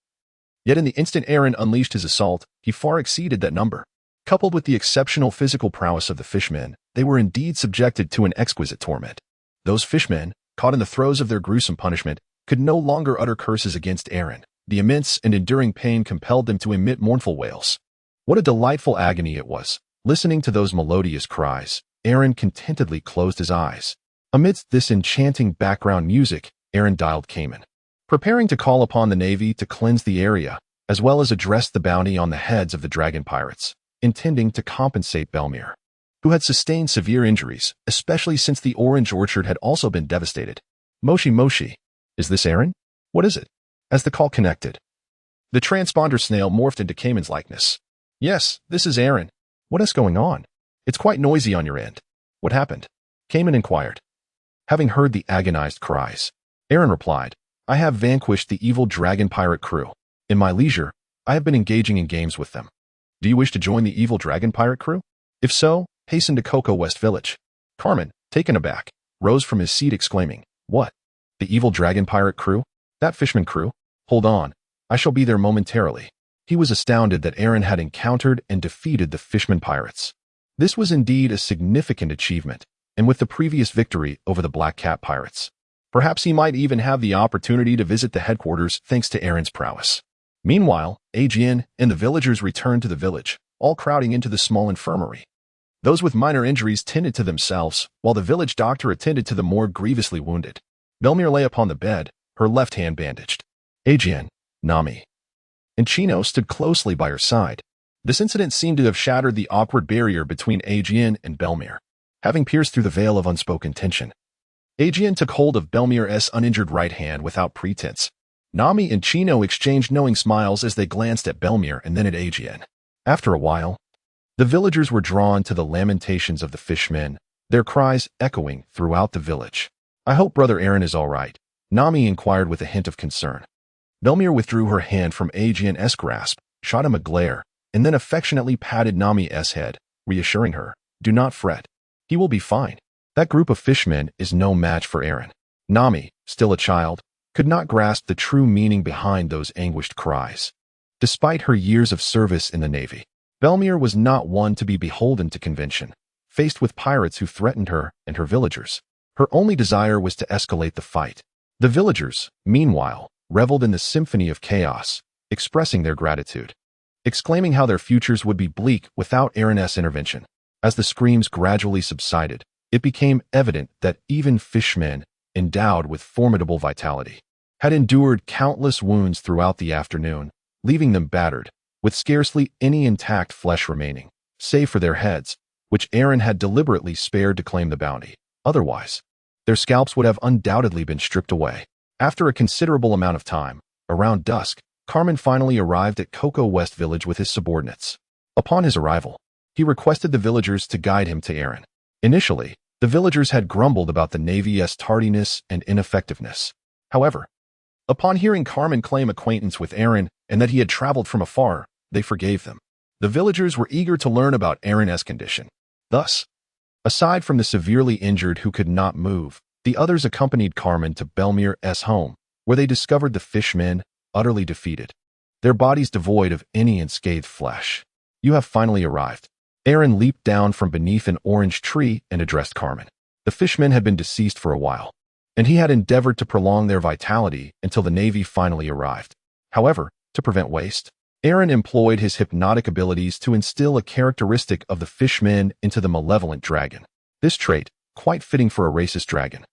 [SPEAKER 1] Yet in the instant Aaron unleashed his assault, he far exceeded that number. Coupled with the exceptional physical prowess of the fishmen, they were indeed subjected to an exquisite torment. Those fishmen, caught in the throes of their gruesome punishment, could no longer utter curses against Aaron. The immense and enduring pain compelled them to emit mournful wails. What a delightful agony it was. Listening to those melodious cries, Aaron contentedly closed his eyes. Amidst this enchanting background music, Aaron dialed Cayman, preparing to call upon the Navy to cleanse the area, as well as address the bounty on the heads of the dragon pirates, intending to compensate Belmere, who had sustained severe injuries, especially since the orange orchard had also been devastated. Moshi. Is this Aaron? What is it? As the call connected, the transponder snail morphed into Cayman's likeness. Yes, this is Aaron. What is going on? It's quite noisy on your end. What happened? Cayman inquired. Having heard the agonized cries, Aaron replied, I have vanquished the evil dragon pirate crew. In my leisure, I have been engaging in games with them. Do you wish to join the evil dragon pirate crew? If so, hasten to Cocoa West Village. Carmen, taken aback, rose from his seat exclaiming, What? The evil dragon pirate crew? That fishman crew? Hold on, I shall be there momentarily. He was astounded that Aaron had encountered and defeated the fishman pirates. This was indeed a significant achievement, and with the previous victory over the Black Cat pirates, perhaps he might even have the opportunity to visit the headquarters thanks to Aaron's prowess. Meanwhile, Adrian and the villagers returned to the village, all crowding into the small infirmary. Those with minor injuries tended to themselves, while the village doctor attended to the more grievously wounded. Belmere lay upon the bed, her left hand bandaged. Adrian, Nami, and Chino stood closely by her side. This incident seemed to have shattered the awkward barrier between Adrian and Belmere, having pierced through the veil of unspoken tension. Adrian took hold of Belmere's uninjured right hand without pretense. Nami and Chino exchanged knowing smiles as they glanced at Belmere and then at Adrian. After a while, the villagers were drawn to the lamentations of the fishmen, their cries echoing throughout the village. I hope Brother Aaron is all right, Nami inquired with a hint of concern. Belmere withdrew her hand from Adrian's grasp, shot him a glare, and then affectionately patted Nami's head, reassuring her, Do not fret. He will be fine. That group of fishmen is no match for Aaron. Nami, still a child, could not grasp the true meaning behind those anguished cries. Despite her years of service in the Navy, Belmere was not one to be beholden to convention. Faced with pirates who threatened her and her villagers, her only desire was to escalate the fight. The villagers, meanwhile, reveled in the symphony of chaos, expressing their gratitude, exclaiming how their futures would be bleak without Aaron's intervention. As the screams gradually subsided, it became evident that even fishmen, endowed with formidable vitality, had endured countless wounds throughout the afternoon, leaving them battered, with scarcely any intact flesh remaining, save for their heads, which Aaron had deliberately spared to claim the bounty. Otherwise, their scalps would have undoubtedly been stripped away. After a considerable amount of time, around dusk, Carmen finally arrived at Cocoa West Village with his subordinates. Upon his arrival, he requested the villagers to guide him to Aaron. Initially, the villagers had grumbled about the Navy's tardiness and ineffectiveness. However, upon hearing Carmen claim acquaintance with Aaron and that he had traveled from afar, they forgave them. The villagers were eager to learn about Aaron's condition. Thus, aside from the severely injured who could not move, the others accompanied Carmen to Belmere's home, where they discovered the fishmen utterly defeated, their bodies devoid of any unscathed flesh. "You have finally arrived." Aaron leaped down from beneath an orange tree and addressed Carmen. The fishmen had been deceased for a while, and he had endeavored to prolong their vitality until the Navy finally arrived. However, to prevent waste, Aaron employed his hypnotic abilities to instill a characteristic of the fishmen into the malevolent dragon. This trait, quite fitting for a racist dragon,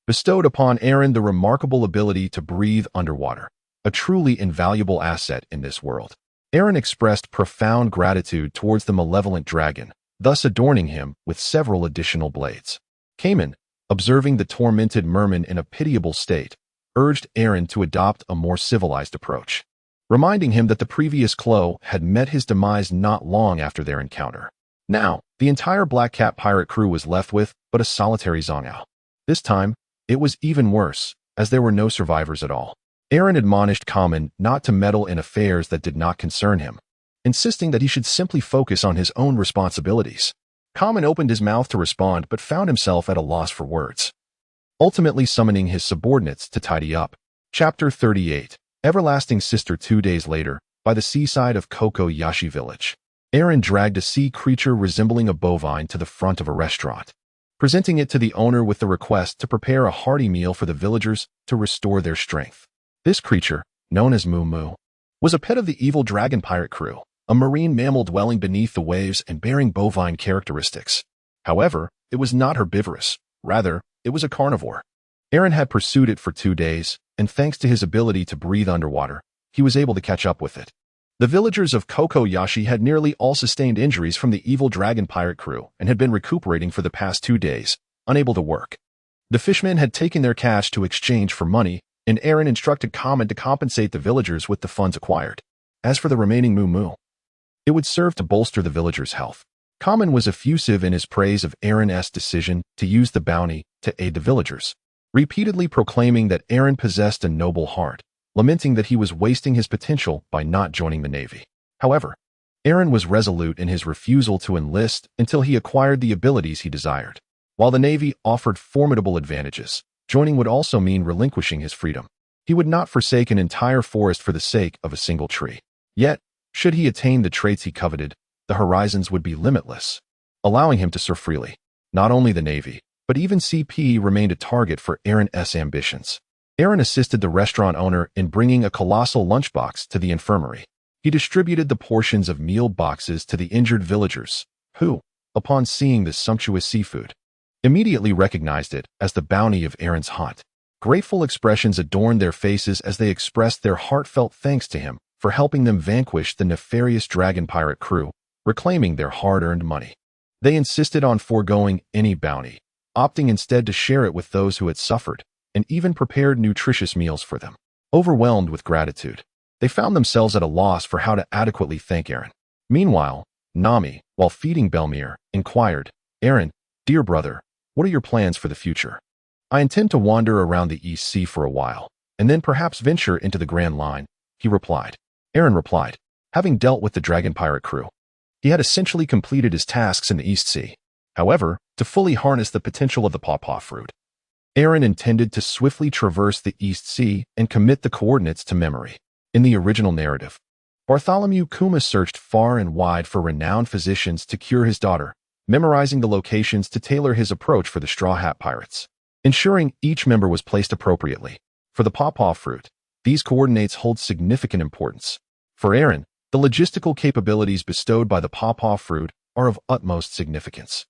[SPEAKER 1] bestowed upon Aaron the remarkable ability to breathe underwater, a truly invaluable asset in this world. Aaron expressed profound gratitude towards the malevolent dragon, thus adorning him with several additional blades. Cayman, observing the tormented merman in a pitiable state, urged Aaron to adopt a more civilized approach, reminding him that the previous Clo had met his demise not long after their encounter. Now, the entire Black Cat pirate crew was left with but a solitary Zhangao. This time, it was even worse, as there were no survivors at all. Aaron admonished Kamen not to meddle in affairs that did not concern him, insisting that he should simply focus on his own responsibilities. Kamen opened his mouth to respond but found himself at a loss for words, ultimately summoning his subordinates to tidy up. Chapter 38. Everlasting Sister. 2 days later, by the seaside of Kokoyashi village, Aaron dragged a sea creature resembling a bovine to the front of a restaurant, presenting it to the owner with the request to prepare a hearty meal for the villagers to restore their strength. This creature, known as Moo Moo, was a pet of the evil dragon pirate crew, a marine mammal dwelling beneath the waves and bearing bovine characteristics. However, it was not herbivorous. Rather, it was a carnivore. Aaron had pursued it for 2 days, and thanks to his ability to breathe underwater, he was able to catch up with it. The villagers of Kokoyashi had nearly all sustained injuries from the evil dragon pirate crew and had been recuperating for the past 2 days, unable to work. The fishmen had taken their cash to exchange for money, and Aaron instructed Kamen to compensate the villagers with the funds acquired. As for the remaining Moo Moo, it would serve to bolster the villagers' health. Kamen was effusive in his praise of Aaron's decision to use the bounty to aid the villagers, repeatedly proclaiming that Aaron possessed a noble heart, lamenting that he was wasting his potential by not joining the Navy. However, Aaron was resolute in his refusal to enlist until he acquired the abilities he desired. While the Navy offered formidable advantages, joining would also mean relinquishing his freedom. He would not forsake an entire forest for the sake of a single tree. Yet, should he attain the traits he coveted, the horizons would be limitless, allowing him to soar freely. Not only the Navy, but even CP remained a target for Aaron's ambitions. Aaron assisted the restaurant owner in bringing a colossal lunchbox to the infirmary. He distributed the portions of meal boxes to the injured villagers, who, upon seeing the sumptuous seafood, immediately recognized it as the bounty of Aaron's hunt. Grateful expressions adorned their faces as they expressed their heartfelt thanks to him for helping them vanquish the nefarious dragon pirate crew, reclaiming their hard-earned money. They insisted on foregoing any bounty, opting instead to share it with those who had suffered, and even prepared nutritious meals for them. Overwhelmed with gratitude, they found themselves at a loss for how to adequately thank Aaron. Meanwhile, Nami, while feeding Belmir, inquired, "Aaron, dear brother, what are your plans for the future?" "I intend to wander around the East Sea for a while, and then perhaps venture into the Grand Line," he replied. Aaron replied, having dealt with the dragon pirate crew, he had essentially completed his tasks in the East Sea. However, to fully harness the potential of the pawpaw fruit, Aaron intended to swiftly traverse the East Sea and commit the coordinates to memory. In the original narrative, Bartholomew Kuma searched far and wide for renowned physicians to cure his daughter, memorizing the locations to tailor his approach for the Straw Hat Pirates, ensuring each member was placed appropriately. For the pawpaw fruit, these coordinates hold significant importance. For Aaron, the logistical capabilities bestowed by the pawpaw fruit are of utmost significance.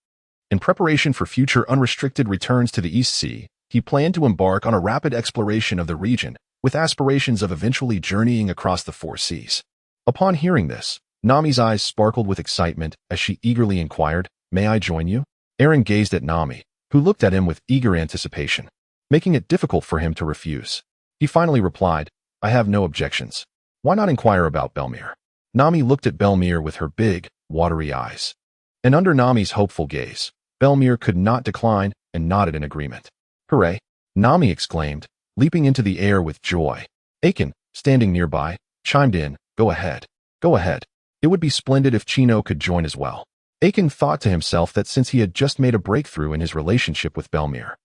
[SPEAKER 1] In preparation for future unrestricted returns to the East Sea, he planned to embark on a rapid exploration of the region, with aspirations of eventually journeying across the 4 seas. Upon hearing this, Nami's eyes sparkled with excitement as she eagerly inquired, "May I join you?" Aaron gazed at Nami, who looked at him with eager anticipation, making it difficult for him to refuse. He finally replied, "I have no objections. Why not inquire about Belmir?" Nami looked at Belmir with her big, watery eyes, and under Nami's hopeful gaze, Belmir could not decline and nodded in agreement. "Hooray!" Nami exclaimed, leaping into the air with joy. Aiken, standing nearby, chimed in, "Go ahead. Go ahead. It would be splendid if Chino could join as well." Aiken thought to himself that since he had just made a breakthrough in his relationship with Belmir,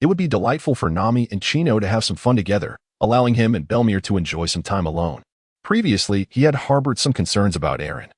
[SPEAKER 1] it would be delightful for Nami and Chino to have some fun together, allowing him and Belmir to enjoy some time alone. Previously, he had harbored some concerns about Aaron.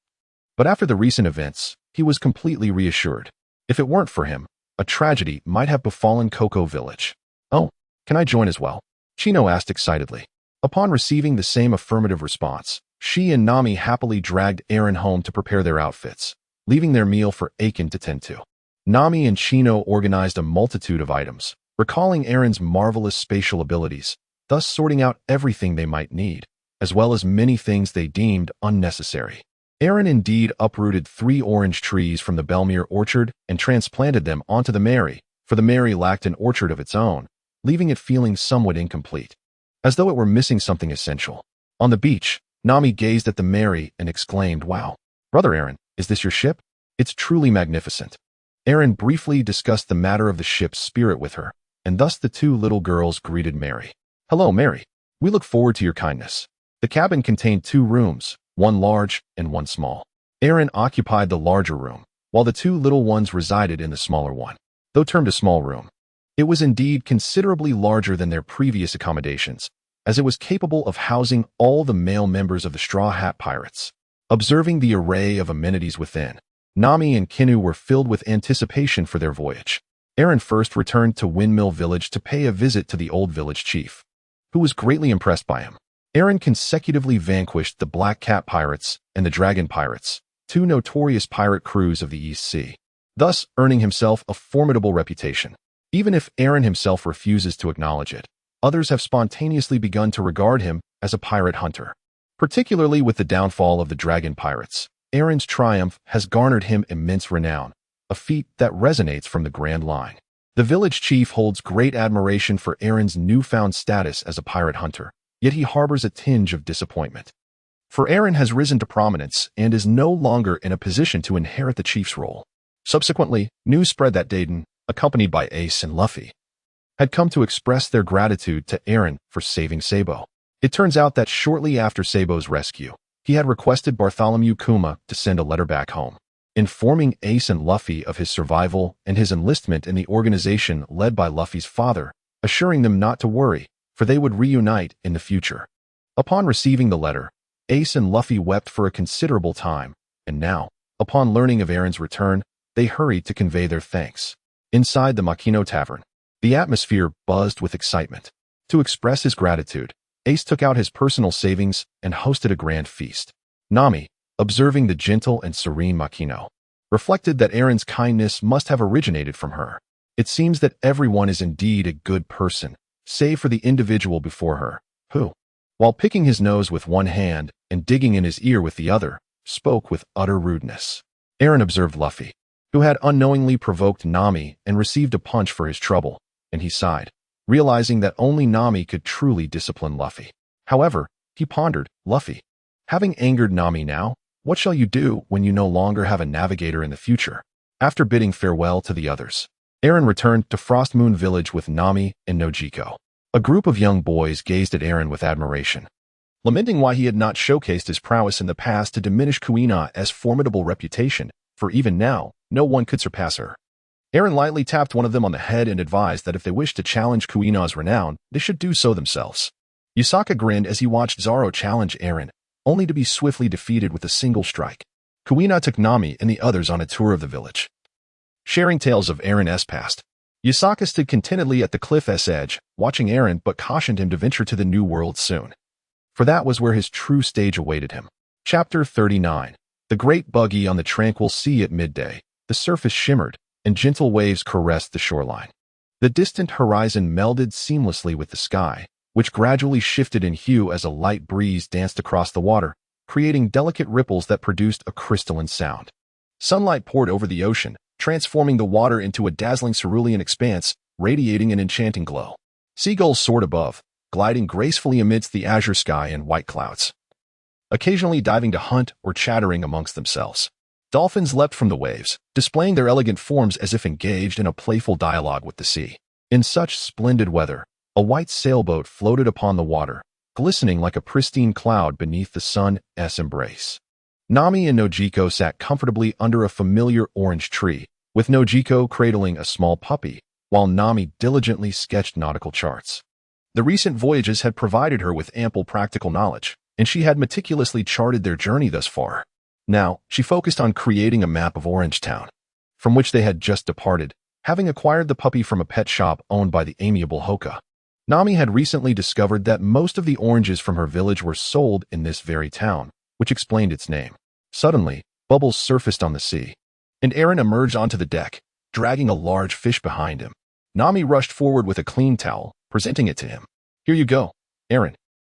[SPEAKER 1] But after the recent events, he was completely reassured. If it weren't for him, a tragedy might have befallen Cocoa Village. "Oh, can I join as well?" Chino asked excitedly. Upon receiving the same affirmative response, she and Nami happily dragged Aaron home to prepare their outfits, leaving their meal for Aiken to tend to. Nami and Chino organized a multitude of items, recalling Aaron's marvelous spatial abilities, thus sorting out everything they might need, as well as many things they deemed unnecessary. Aaron indeed uprooted 3 orange trees from the Belmir orchard and transplanted them onto the Mary, for the Mary lacked an orchard of its own, leaving it feeling somewhat incomplete, as though it were missing something essential. On the beach, Nami gazed at the Mary and exclaimed, "Wow, Brother Aaron, is this your ship? It's truly magnificent." Aaron briefly discussed the matter of the ship's spirit with her, and thus the 2 little girls greeted Mary. "Hello, Mary. We look forward to your kindness." The cabin contained 2 rooms, one large and one small. Aaron occupied the larger room, while the 2 little ones resided in the smaller one. Though termed a small room, it was indeed considerably larger than their previous accommodations, as it was capable of housing all the male members of the Straw Hat Pirates. Observing the array of amenities within, Nami and Kinu were filled with anticipation for their voyage. Aaron first returned to Windmill Village to pay a visit to the old village chief, who was greatly impressed by him. Aaron consecutively vanquished the Black Cat Pirates and the Dragon Pirates, 2 notorious pirate crews of the East Sea, thus earning himself a formidable reputation. Even if Aaron himself refuses to acknowledge it, others have spontaneously begun to regard him as a pirate hunter. Particularly with the downfall of the Dragon Pirates, Aaron's triumph has garnered him immense renown, a feat that resonates from the Grand Line. The village chief holds great admiration for Aaron's newfound status as a pirate hunter, yet he harbors a tinge of disappointment. For Aaron has risen to prominence and is no longer in a position to inherit the chief's role. Subsequently, news spread that Dayton, accompanied by Ace and Luffy, had come to express their gratitude to Aaron for saving Sabo. It turns out that shortly after Sabo's rescue, he had requested Bartholomew Kuma to send a letter back home, informing Ace and Luffy of his survival and his enlistment in the organization led by Luffy's father, assuring them not to worry, for they would reunite in the future. Upon receiving the letter, Ace and Luffy wept for a considerable time, and now, upon learning of Aaron's return, they hurried to convey their thanks. Inside the Makino Tavern, the atmosphere buzzed with excitement. To express his gratitude, Ace took out his personal savings and hosted a grand feast. Nami, observing the gentle and serene Makino, reflected that Aaron's kindness must have originated from her. It seems that everyone is indeed a good person, save for the individual before her, who, while picking his nose with one hand and digging in his ear with the other, spoke with utter rudeness. Aaron observed Luffy, who had unknowingly provoked Nami and received a punch for his trouble, and he sighed, realizing that only Nami could truly discipline Luffy. However, he pondered, "Luffy, having angered Nami now, what shall you do when you no longer have a navigator in the future?" After bidding farewell to the others, Aaron returned to Frost Moon Village with Nami and Nojiko. A group of young boys gazed at Aaron with admiration, lamenting why he had not showcased his prowess in the past to diminish Kuina-I's formidable reputation, for even now, no one could surpass her. Aaron lightly tapped one of them on the head and advised that if they wished to challenge Kuina-I's renown, they should do so themselves. Yusaka grinned as he watched Zoro challenge Aaron, only to be swiftly defeated with a single strike. Kuina took Nami and the others on a tour of the village, sharing tales of Aaron's past. Yusaka stood contentedly at the cliff's edge, watching Aaron, but cautioned him to venture to the New World soon, for that was where his true stage awaited him. Chapter 39. The great buggy on the tranquil sea at midday. The surface shimmered, and gentle waves caressed the shoreline. The distant horizon melded seamlessly with the sky, which gradually shifted in hue as a light breeze danced across the water, creating delicate ripples that produced a crystalline sound. Sunlight poured over the ocean, transforming the water into a dazzling cerulean expanse, radiating an enchanting glow. Seagulls soared above, gliding gracefully amidst the azure sky and white clouds, occasionally diving to hunt or chattering amongst themselves. Dolphins leapt from the waves, displaying their elegant forms as if engaged in a playful dialogue with the sea. In such splendid weather, a white sailboat floated upon the water, glistening like a pristine cloud beneath the sun's embrace. Nami and Nojiko sat comfortably under a familiar orange tree, with Nojiko cradling a small puppy, while Nami diligently sketched nautical charts. The recent voyages had provided her with ample practical knowledge, and she had meticulously charted their journey thus far. Now, she focused on creating a map of Orange Town, from which they had just departed, having acquired the puppy from a pet shop owned by the amiable Hoka. Nami had recently discovered that most of the oranges from her village were sold in this very town, which explained its name. Suddenly, bubbles surfaced on the sea, and Aaron emerged onto the deck, dragging a large fish behind him. Nami rushed forward with a clean towel, presenting it to him. "Here you go, Aaron."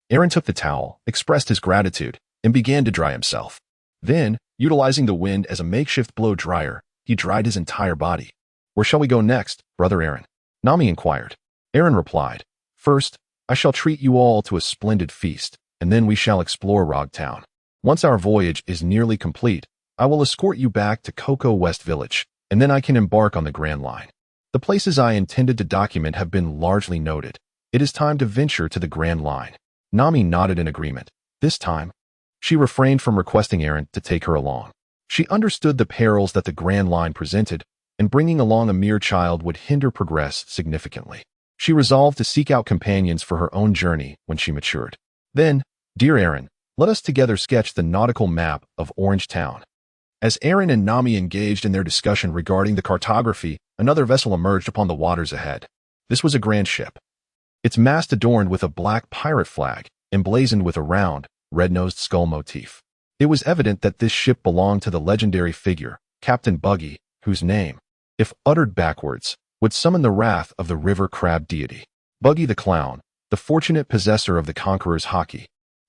[SPEAKER 1] Aaron took the towel, expressed his gratitude, and began to dry himself. Then, utilizing the wind as a makeshift blow dryer, he dried his entire body. "Where shall we go next, Brother Aaron?" Nami inquired. Aaron replied, "First, I shall treat you all to a splendid feast, and then we shall explore Rog Town. Once our voyage is nearly complete, I will escort you back to Cocoa West Village, and then I can embark on the Grand Line. The places I intended to document have been largely noted. It is time to venture to the Grand Line." Nami nodded in agreement. This time, she refrained from requesting Aaron to take her along. She understood the perils that the Grand Line presented, and bringing along a mere child would hinder progress significantly. She resolved to seek out companions for her own journey when she matured. "Then, dear Aaron, let us together sketch the nautical map of Orange Town." As Aaron and Nami engaged in their discussion regarding the cartography, another vessel emerged upon the waters ahead. This was a grand ship, its mast adorned with a black pirate flag, emblazoned with a round, red-nosed skull motif. It was evident that this ship belonged to the legendary figure, Captain Buggy, whose name, if uttered backwards, would summon the wrath of the river crab deity. Buggy the Clown, the fortunate possessor of the Conqueror's Haki,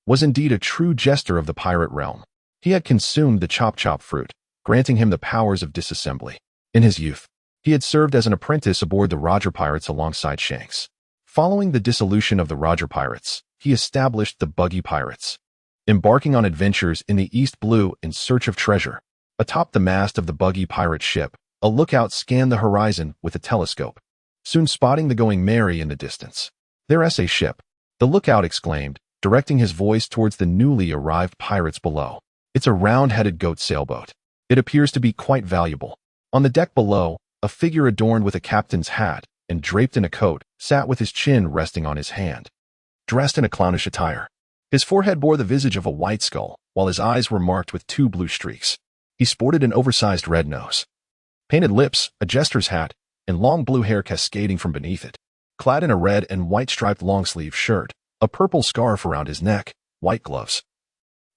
[SPEAKER 1] was indeed a true jester of the pirate realm. He had consumed the chop-chop fruit, granting him the powers of disassembly. In his youth, he had served as an apprentice aboard the Roger Pirates alongside Shanks. Following the dissolution of the Roger Pirates, he established the Buggy Pirates, embarking on adventures in the East Blue in search of treasure. Atop the mast of the Buggy pirate ship, a lookout scanned the horizon with a telescope, soon spotting the Going Merry in the distance. "There's a ship," the lookout exclaimed, directing his voice towards the newly arrived pirates below. "It's a round-headed goat sailboat. It appears to be quite valuable." On the deck below, a figure adorned with a captain's hat and draped in a coat sat with his chin resting on his hand, dressed in a clownish attire. His forehead bore the visage of a white skull, while his eyes were marked with 2 blue streaks. He sported an oversized red nose, painted lips, a jester's hat, and long blue hair cascading from beneath it. Clad in a red and white striped long-sleeve shirt, a purple scarf around his neck, white gloves,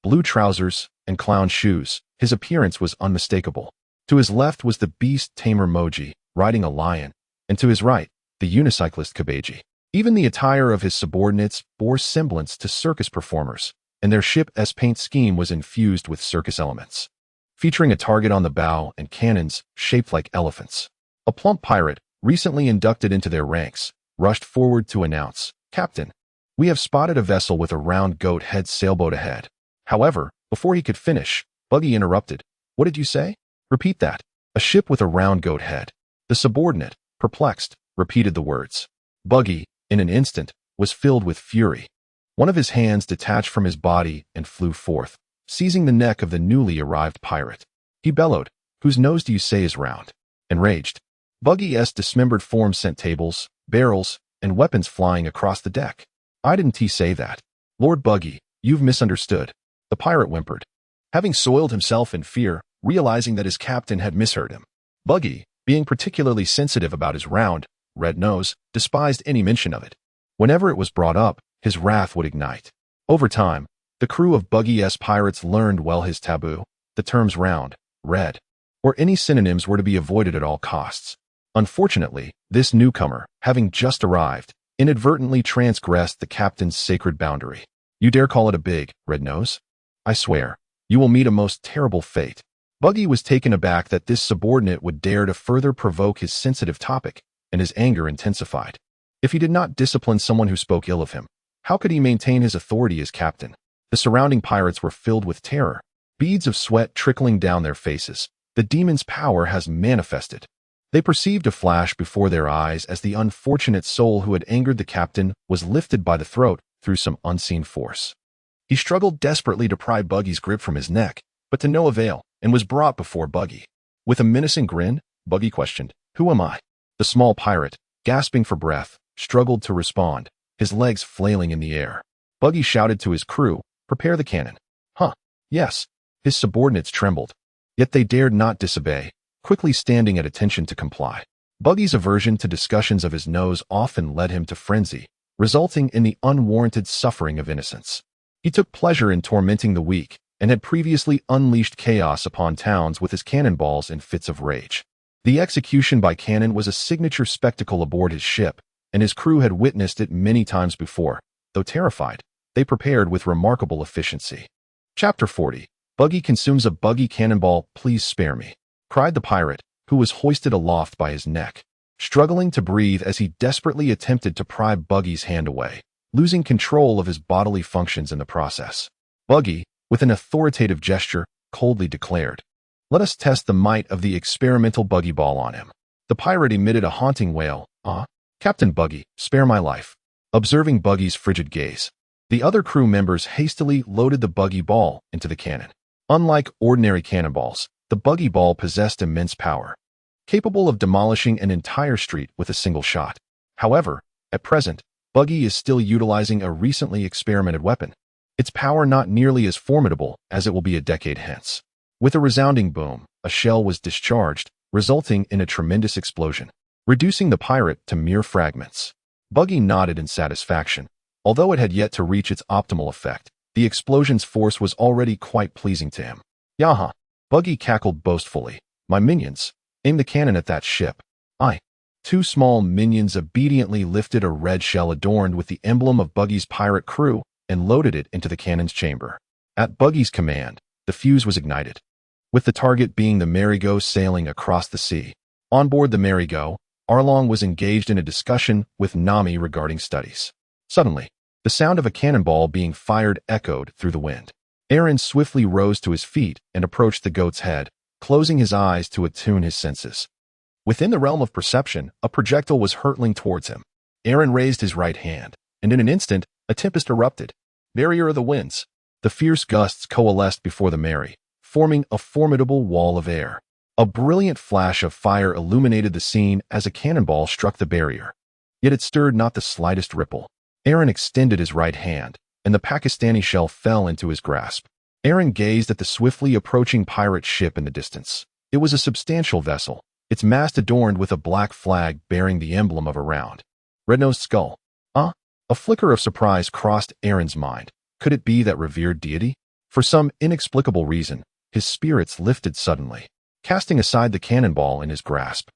[SPEAKER 1] blue trousers, and clown shoes, his appearance was unmistakable. To his left was the beast tamer Moji, riding a lion, and to his right, the unicyclist Kabeji. Even the attire of his subordinates bore semblance to circus performers, and their ship's paint scheme was infused with circus elements, featuring a target on the bow and cannons shaped like elephants. A plump pirate, recently inducted into their ranks, rushed forward to announce, "Captain, we have spotted a vessel with a round goat head sailboat ahead." However, before he could finish, Buggy interrupted. "What did you say? Repeat that." "A ship with a round goat head." The subordinate, perplexed, repeated the words. Buggy, in an instant, was filled with fury. One of his hands detached from his body and flew forth, seizing the neck of the newly arrived pirate. He bellowed, "Whose nose do you say is round?" Enraged, Buggy's dismembered form sent tables, barrels, and weapons flying across the deck. "I didn't say that. Lord Buggy, you've misunderstood," the pirate whimpered, having soiled himself in fear, realizing that his captain had misheard him. Buggy, being particularly sensitive about his round, red nose, despised any mention of it. Whenever it was brought up, his wrath would ignite. Over time, the crew of Buggy's pirates learned well his taboo. The terms round, red, or any synonyms were to be avoided at all costs. Unfortunately, this newcomer, having just arrived, inadvertently transgressed the captain's sacred boundary. "You dare call it a big, red nose? I swear, you will meet a most terrible fate." Buggy was taken aback that this subordinate would dare to further provoke his sensitive topic, and his anger intensified. If he did not discipline someone who spoke ill of him, how could he maintain his authority as captain? The surrounding pirates were filled with terror, beads of sweat trickling down their faces. The demon's power has manifested. They perceived a flash before their eyes as the unfortunate soul who had angered the captain was lifted by the throat through some unseen force. He struggled desperately to pry Buggy's grip from his neck, but to no avail, and was brought before Buggy. With a menacing grin, Buggy questioned, "Who am I?" The small pirate, gasping for breath, struggled to respond. his legs flailing in the air. Buggy shouted to his crew, "Prepare the cannon." "Huh, yes." His subordinates trembled. Yet they dared not disobey, quickly standing at attention to comply. Buggy's aversion to discussions of his nose often led him to frenzy, resulting in the unwarranted suffering of innocents. He took pleasure in tormenting the weak, and had previously unleashed chaos upon towns with his cannonballs in fits of rage. The execution by cannon was a signature spectacle aboard his ship, and his crew had witnessed it many times before. Though terrified, they prepared with remarkable efficiency. Chapter 40. Buggy consumes a buggy cannonball. "Please spare me," cried the pirate, who was hoisted aloft by his neck, struggling to breathe as he desperately attempted to pry Buggy's hand away, losing control of his bodily functions in the process. Buggy, with an authoritative gesture, coldly declared, "Let us test the might of the experimental buggy ball on him." The pirate emitted a haunting wail. Captain Buggy, spare my life." Observing Buggy's frigid gaze, the other crew members hastily loaded the buggy ball into the cannon. Unlike ordinary cannonballs, the buggy ball possessed immense power, capable of demolishing an entire street with a single shot. However, at present, Buggy is still utilizing a recently experimented weapon, its power not nearly as formidable as it will be a decade hence. With a resounding boom, a shell was discharged, resulting in a tremendous explosion, reducing the pirate to mere fragments. Buggy nodded in satisfaction. Although it had yet to reach its optimal effect, the explosion's force was already quite pleasing to him. "Yaha!" Buggy cackled boastfully. "My minions, aim the cannon at that ship." "Aye." Two small minions obediently lifted a red shell adorned with the emblem of Buggy's pirate crew and loaded it into the cannon's chamber. At Buggy's command, the fuse was ignited, with the target being the merry-go sailing across the sea. On board the merry-go, Arlong was engaged in a discussion with Nami regarding studies. Suddenly, the sound of a cannonball being fired echoed through the wind. Aaron swiftly rose to his feet and approached the goat's head, closing his eyes to attune his senses. Within the realm of perception, a projectile was hurtling towards him. Aaron raised his right hand, and in an instant, a tempest erupted. Barrier of the winds. The fierce gusts coalesced before the merry, forming a formidable wall of air. A brilliant flash of fire illuminated the scene as a cannonball struck the barrier. Yet it stirred not the slightest ripple. Aaron extended his right hand, and the Pakistani shell fell into his grasp. Aaron gazed at the swiftly approaching pirate ship in the distance. It was a substantial vessel, its mast adorned with a black flag bearing the emblem of a round, red-nosed skull. A flicker of surprise crossed Aaron's mind. Could it be that revered deity? For some inexplicable reason, his spirits lifted suddenly, casting aside the cannonball in his grasp.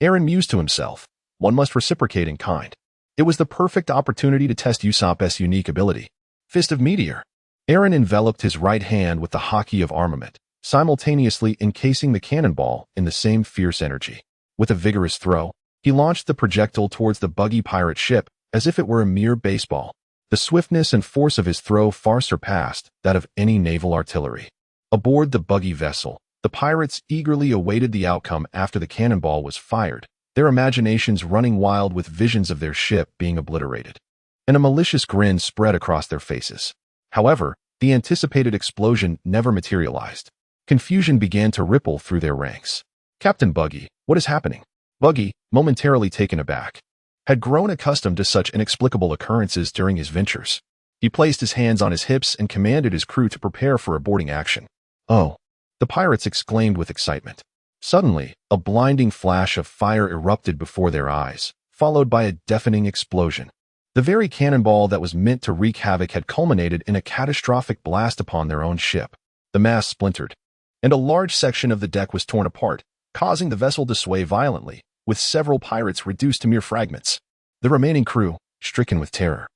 [SPEAKER 1] Aaron mused to himself, one must reciprocate in kind. It was the perfect opportunity to test Usopp's unique ability. Fist of Meteor. Aaron enveloped his right hand with the hockey of armament, simultaneously encasing the cannonball in the same fierce energy. With a vigorous throw, he launched the projectile towards the buggy pirate ship as if it were a mere baseball. The swiftness and force of his throw far surpassed that of any naval artillery. Aboard the buggy vessel, the pirates eagerly awaited the outcome after the cannonball was fired, their imaginations running wild with visions of their ship being obliterated. And a malicious grin spread across their faces. However, the anticipated explosion never materialized. Confusion began to ripple through their ranks. "Captain Buggy, what is happening?" Buggy, momentarily taken aback, had grown accustomed to such inexplicable occurrences during his ventures. He placed his hands on his hips and commanded his crew to prepare for a boarding action. "Oh!" the pirates exclaimed with excitement. Suddenly, a blinding flash of fire erupted before their eyes, followed by a deafening explosion. The very cannonball that was meant to wreak havoc had culminated in a catastrophic blast upon their own ship. The mast splintered, and a large section of the deck was torn apart, causing the vessel to sway violently, with several pirates reduced to mere fragments. The remaining crew, stricken with terror,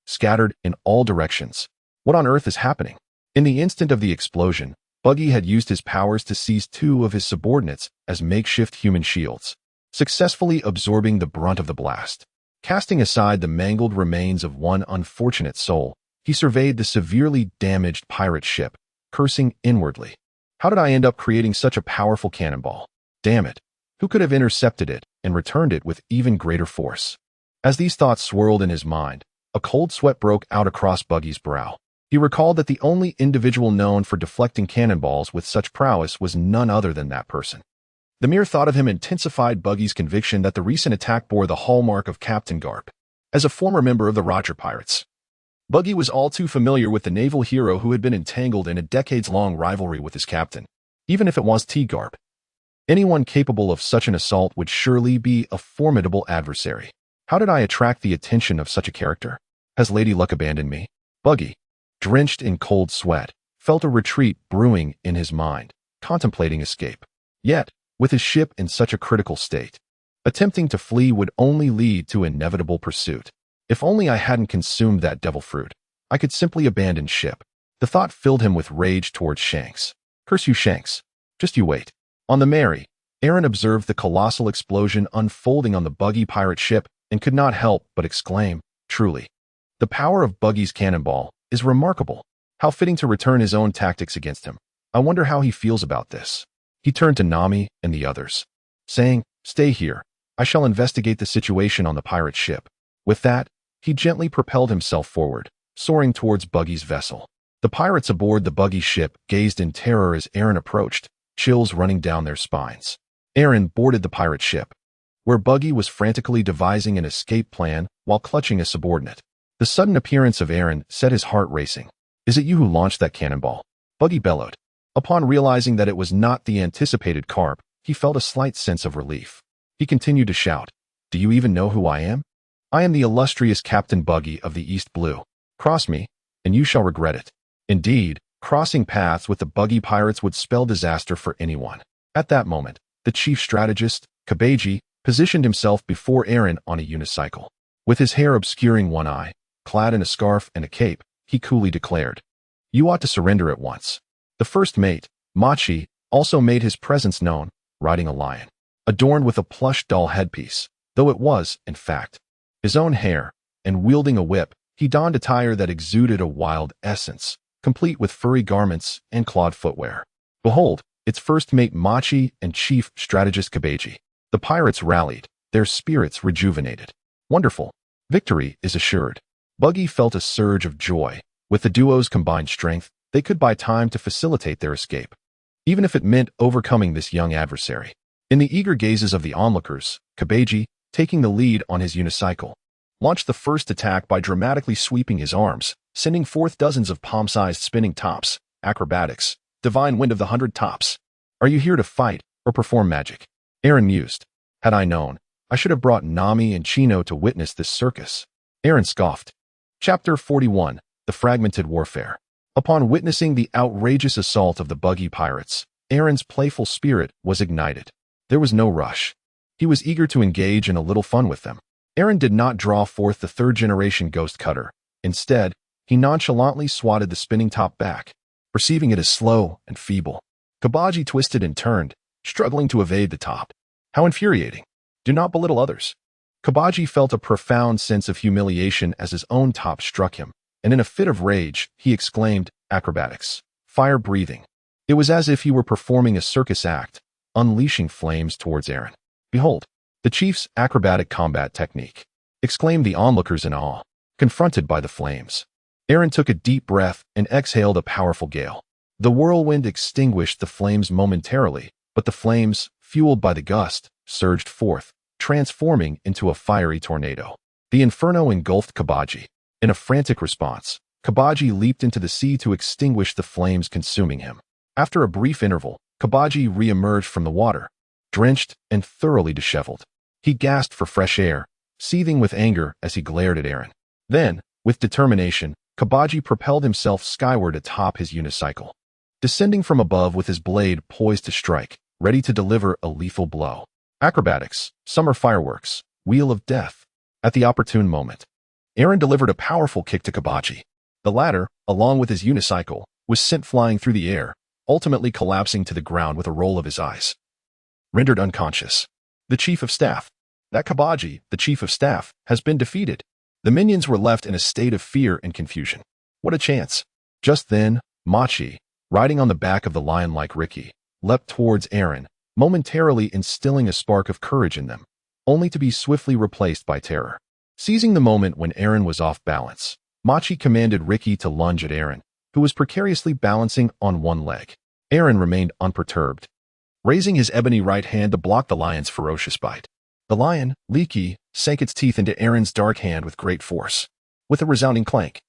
[SPEAKER 1] scattered in all directions. What on earth is happening? In the instant of the explosion, Buggy had used his powers to seize two of his subordinates as makeshift human shields, successfully absorbing the brunt of the blast. Casting aside the mangled remains of one unfortunate soul, he surveyed the severely damaged pirate ship, cursing inwardly. How did I end up creating such a powerful cannonball? Damn it! Who could have intercepted it and returned it with even greater force? As these thoughts swirled in his mind, a cold sweat broke out across Buggy's brow. He recalled that the only individual known for deflecting cannonballs with such prowess was none other than that person. The mere thought of him intensified Buggy's conviction that the recent attack bore the hallmark of Captain Garp. As a former member of the Roger Pirates, Buggy was all too familiar with the naval hero who had been entangled in a decades-long rivalry with his captain. Even if it was T-Garb, anyone capable of such an assault would surely be a formidable adversary. How did I attract the attention of such a character? Has Lady Luck abandoned me? Buggy, drenched in cold sweat, felt a retreat brewing in his mind, contemplating escape. Yet, with his ship in such a critical state, attempting to flee would only lead to inevitable pursuit. If only I hadn't consumed that devil fruit, I could simply abandon ship. The thought filled him with rage towards Shanks. Curse you, Shanks. Just you wait. On the Mary, Aaron observed the colossal explosion unfolding on the Buggy pirate ship and could not help but exclaim, truly, the power of Buggy's cannonball is remarkable. How fitting to return his own tactics against him. I wonder how he feels about this. He turned to Nami and the others, saying, stay here. I shall investigate the situation on the pirate ship. With that, he gently propelled himself forward, soaring towards Buggy's vessel. The pirates aboard the Buggy ship gazed in terror as Aaron approached, chills running down their spines. Aaron boarded the pirate ship, where Buggy was frantically devising an escape plan while clutching a subordinate. The sudden appearance of Aaron set his heart racing. Is it you who launched that cannonball? Buggy bellowed. Upon realizing that it was not the anticipated carp, he felt a slight sense of relief. He continued to shout, do you even know who I am? I am the illustrious Captain Buggy of the East Blue. Cross me, and you shall regret it. Indeed, crossing paths with the Buggy pirates would spell disaster for anyone. At that moment, the chief strategist, Kabeji, positioned himself before Aaron on a unicycle. With his hair obscuring one eye, clad in a scarf and a cape, he coolly declared, you ought to surrender at once. The first mate, Machi, also made his presence known, riding a lion, adorned with a plush doll headpiece, though it was, in fact, his own hair, and wielding a whip, he donned attire that exuded a wild essence, complete with furry garments and clawed footwear. Behold, its first mate Machi and chief strategist Kabeji. The pirates rallied, their spirits rejuvenated. Wonderful. Victory is assured. Buggy felt a surge of joy. With the duo's combined strength, they could buy time to facilitate their escape, even if it meant overcoming this young adversary. In the eager gazes of the onlookers, Kabeji, taking the lead on his unicycle, launched the first attack by dramatically sweeping his arms, sending forth dozens of palm-sized spinning tops, acrobatics, divine wind of the 100 tops. Are you here to fight or perform magic? Aaron mused. Had I known, I should have brought Nami and Chino to witness this circus. Aaron scoffed. Chapter 41, The Fragmented Warfare. Upon witnessing the outrageous assault of the Buggy pirates, Aaron's playful spirit was ignited. There was no rush. He was eager to engage in a little fun with them. Aaron did not draw forth the third-generation ghost cutter. Instead, he nonchalantly swatted the spinning top back, perceiving it as slow and feeble. Kabaji twisted and turned, struggling to evade the top. How infuriating. Do not belittle others. Kabaji felt a profound sense of humiliation as his own top struck him, and in a fit of rage, he exclaimed, acrobatics, fire breathing. It was as if he were performing a circus act, unleashing flames towards Aaron. Behold, the chief's acrobatic combat technique, exclaimed the onlookers in awe, confronted by the flames. Aaron took a deep breath and exhaled a powerful gale. The whirlwind extinguished the flames momentarily, but the flames, fueled by the gust, surged forth, transforming into a fiery tornado. The inferno engulfed Kabaji. In a frantic response, Kabaji leaped into the sea to extinguish the flames consuming him. After a brief interval, Kabaji re-emerged from the water, drenched and thoroughly disheveled. He gasped for fresh air, seething with anger as he glared at Aaron. Then, with determination, Kabaji propelled himself skyward atop his unicycle, descending from above with his blade poised to strike, ready to deliver a lethal blow. Acrobatics, summer fireworks, wheel of death. At the opportune moment, Aaron delivered a powerful kick to Kabaji. The latter, along with his unicycle, was sent flying through the air, ultimately collapsing to the ground with a roll of his eyes. Rendered unconscious. The chief of staff. That Kabaji, the chief of staff, has been defeated. The minions were left in a state of fear and confusion. What a chance. Just then, Machi, riding on the back of the lion like Ricky, leapt towards Aaron, momentarily instilling a spark of courage in them, only to be swiftly replaced by terror. Seizing the moment when Aaron was off balance, Machi commanded Ricky to lunge at Aaron, who was precariously balancing on one leg. Aaron remained unperturbed, raising his ebony right hand to block the lion's ferocious bite. The lion, Leaky, sank its teeth into Aaron's dark hand with great force. With a resounding clank,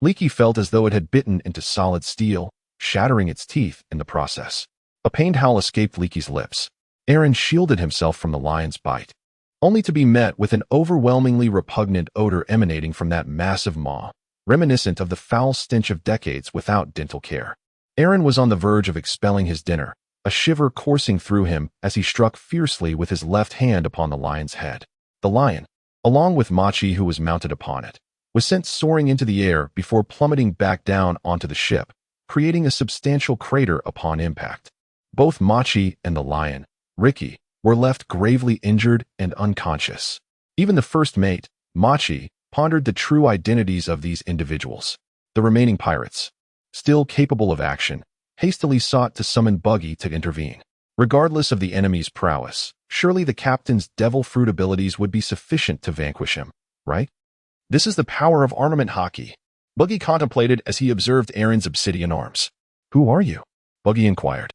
[SPEAKER 1] Leaky felt as though it had bitten into solid steel, shattering its teeth in the process. A pained howl escaped Leaky's lips. Aaron shielded himself from the lion's bite, only to be met with an overwhelmingly repugnant odor emanating from that massive maw, reminiscent of the foul stench of decades without dental care. Aaron was on the verge of expelling his dinner, a shiver coursing through him as he struck fiercely with his left hand upon the lion's head. The lion, along with Machi who was mounted upon it, was sent soaring into the air before plummeting back down onto the ship, creating a substantial crater upon impact. Both Machi and the lion, Ricky, were left gravely injured and unconscious. Even the first mate, Machi, pondered the true identities of these individuals. The remaining pirates, still capable of action, hastily sought to summon Buggy to intervene. Regardless of the enemy's prowess, surely the captain's devil fruit abilities would be sufficient to vanquish him, right? This is the power of armament hockey, Buggy contemplated as he observed Aaron's obsidian arms. Who are you? Buggy inquired.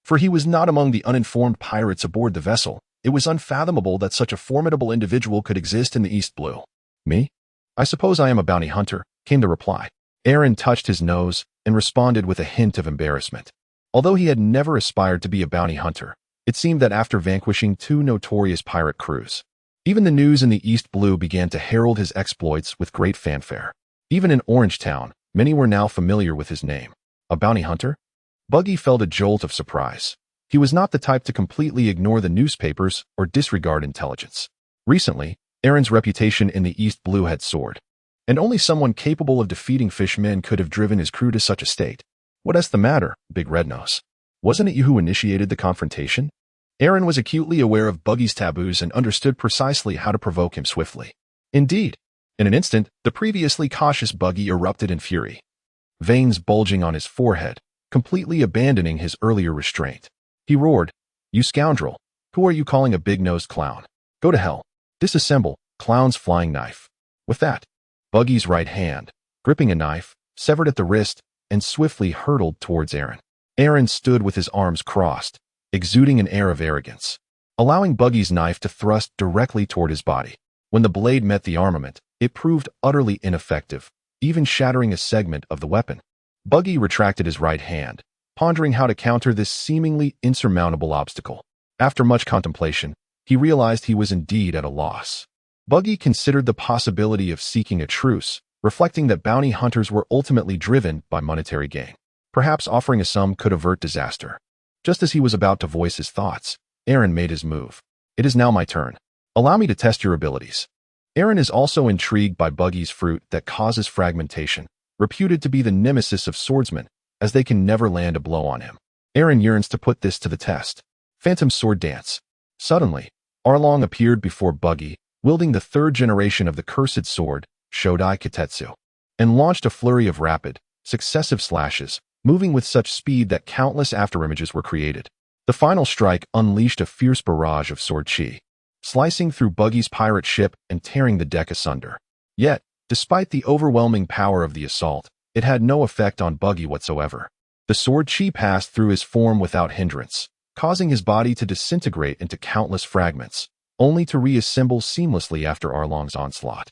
[SPEAKER 1] For he was not among the uninformed pirates aboard the vessel. It was unfathomable that such a formidable individual could exist in the East Blue. Me? I suppose I am a bounty hunter, came the reply. Aaron touched his nose and responded with a hint of embarrassment. Although he had never aspired to be a bounty hunter, it seemed that after vanquishing 2 notorious pirate crews, even the news in the East Blue began to herald his exploits with great fanfare. Even in Orangetown, many were now familiar with his name. A bounty hunter? Buggy felt a jolt of surprise. He was not the type to completely ignore the newspapers or disregard intelligence. Recently, Aaron's reputation in the East Blue had soared, and only someone capable of defeating fishmen could have driven his crew to such a state. What's the matter, Big Red Nose? Wasn't it you who initiated the confrontation? Aaron was acutely aware of Buggy's taboos and understood precisely how to provoke him swiftly. Indeed, in an instant, the previously cautious Buggy erupted in fury, veins bulging on his forehead, completely abandoning his earlier restraint. He roared, "You scoundrel! Who are you calling a big-nosed clown? Go to hell! Disassemble, clown's flying knife!" With that, Buggy's right hand, gripping a knife, severed at the wrist, and swiftly hurtled towards Aaron. Aaron stood with his arms crossed, exuding an air of arrogance, allowing Buggy's knife to thrust directly toward his body. When the blade met the armament, it proved utterly ineffective, even shattering a segment of the weapon. Buggy retracted his right hand, pondering how to counter this seemingly insurmountable obstacle. After much contemplation, he realized he was indeed at a loss. Buggy considered the possibility of seeking a truce, reflecting that bounty hunters were ultimately driven by monetary gain. Perhaps offering a sum could avert disaster. Just as he was about to voice his thoughts, Aaron made his move. "It is now my turn. Allow me to test your abilities." Aaron is also intrigued by Buggy's fruit that causes fragmentation, reputed to be the nemesis of swordsmen, as they can never land a blow on him. Aaron yearns to put this to the test. Phantom Sword Dance. Suddenly, Arlong appeared before Buggy, wielding the 3rd generation of the cursed sword, Shodai Kitetsu, and launched a flurry of rapid, successive slashes, moving with such speed that countless afterimages were created. The final strike unleashed a fierce barrage of sword chi, slicing through Buggy's pirate ship and tearing the deck asunder. Yet, despite the overwhelming power of the assault, it had no effect on Buggy whatsoever. The sword chi passed through his form without hindrance, causing his body to disintegrate into countless fragments, only to reassemble seamlessly after Arlong's onslaught.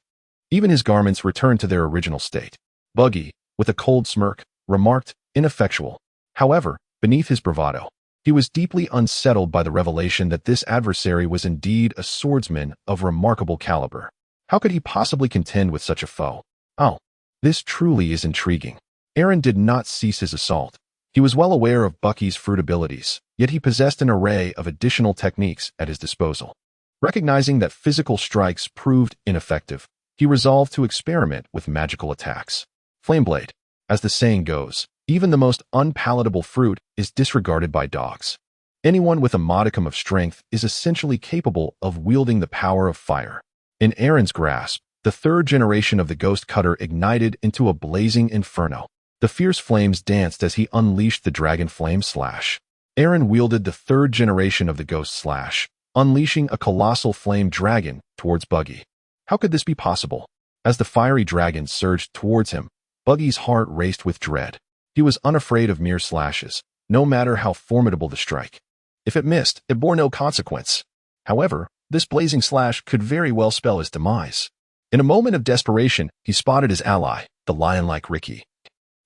[SPEAKER 1] Even his garments returned to their original state. Buggy, with a cold smirk, remarked, "Ineffectual." However, beneath his bravado, he was deeply unsettled by the revelation that this adversary was indeed a swordsman of remarkable caliber. How could he possibly contend with such a foe? Oh, this truly is intriguing. Aaron did not cease his assault. He was well aware of Buggy's fruit abilities, yet he possessed an array of additional techniques at his disposal. Recognizing that physical strikes proved ineffective, he resolved to experiment with magical attacks. Flameblade. As the saying goes, even the most unpalatable fruit is disregarded by dogs. Anyone with a modicum of strength is essentially capable of wielding the power of fire. In Aaron's grasp, the 3rd generation of the Ghost Cutter ignited into a blazing inferno. The fierce flames danced as he unleashed the Dragon Flame Slash. Aaron wielded the 3rd generation of the Ghost Slash, unleashing a colossal flame dragon towards Buggy. How could this be possible? As the fiery dragon surged towards him, Buggy's heart raced with dread. He was unafraid of mere slashes, no matter how formidable the strike. If it missed, it bore no consequence. However, This blazing slash could very well spell his demise. In a moment of desperation, he spotted his ally, the lion-like Ricky,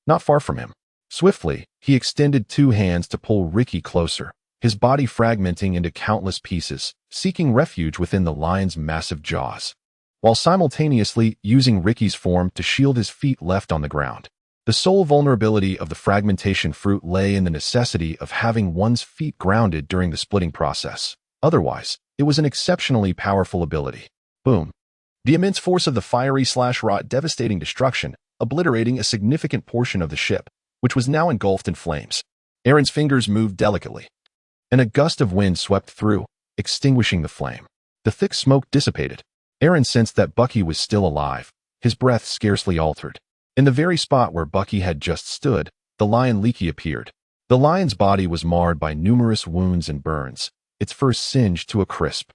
[SPEAKER 1] not far from him. Swiftly, he extended two hands to pull Ricky closer, his body fragmenting into countless pieces, seeking refuge within the lion's massive jaws, while simultaneously using Ricky's form to shield his feet left on the ground. The sole vulnerability of the fragmentation fruit lay in the necessity of having one's feet grounded during the splitting process. Otherwise, it was an exceptionally powerful ability. Boom. The immense force of the fiery slash wrought devastating destruction, obliterating a significant portion of the ship, which was now engulfed in flames. Aaron's fingers moved delicately, and a gust of wind swept through, extinguishing the flame. The thick smoke dissipated. Aaron sensed that Bucky was still alive, his breath scarcely altered. In the very spot where Bucky had just stood, the lion Leaky appeared. The lion's body was marred by numerous wounds and burns, its fur singed to a crisp,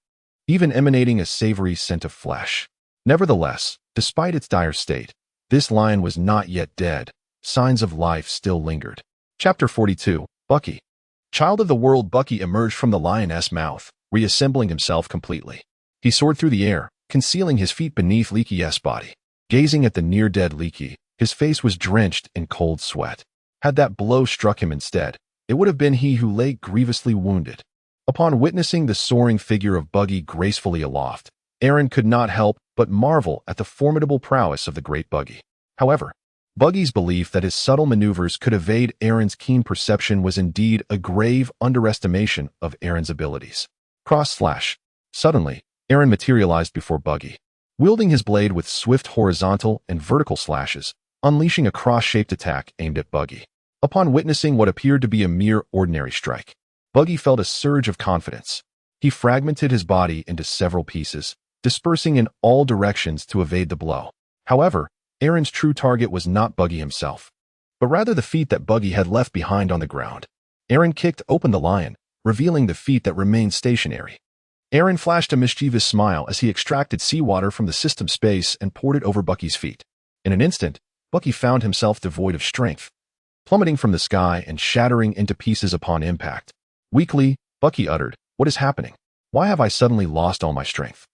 [SPEAKER 1] even emanating a savory scent of flesh. Nevertheless, despite its dire state, this lion was not yet dead. Signs of life still lingered. Chapter 42, Bucky. Child of the world, Bucky emerged from the lioness' mouth, reassembling himself completely. He soared through the air, concealing his feet beneath Leaky's body. Gazing at the near-dead Leaky, his face was drenched in cold sweat. Had that blow struck him instead, it would have been he who lay grievously wounded. Upon witnessing the soaring figure of Bucky gracefully aloft, Aaron could not help but marvel at the formidable prowess of the great Bucky. However, Buggy's belief that his subtle maneuvers could evade Aaron's keen perception was indeed a grave underestimation of Aaron's abilities. Cross-slash. Suddenly, Aaron materialized before Bucky, wielding his blade with swift horizontal and vertical slashes, unleashing a cross-shaped attack aimed at Bucky. Upon witnessing what appeared to be a mere ordinary strike, Bucky felt a surge of confidence. He fragmented his body into several pieces, dispersing in all directions to evade the blow. However, Aaron's true target was not Bucky himself, but rather the feet that Bucky had left behind on the ground. Aaron kicked open the lion, revealing the feet that remained stationary. Aaron flashed a mischievous smile as he extracted seawater from the system space and poured it over Bucky's feet. In an instant, Bucky found himself devoid of strength, plummeting from the sky and shattering into pieces upon impact. Weakly, Bucky uttered, "What is happening? Why have I suddenly lost all my strength?"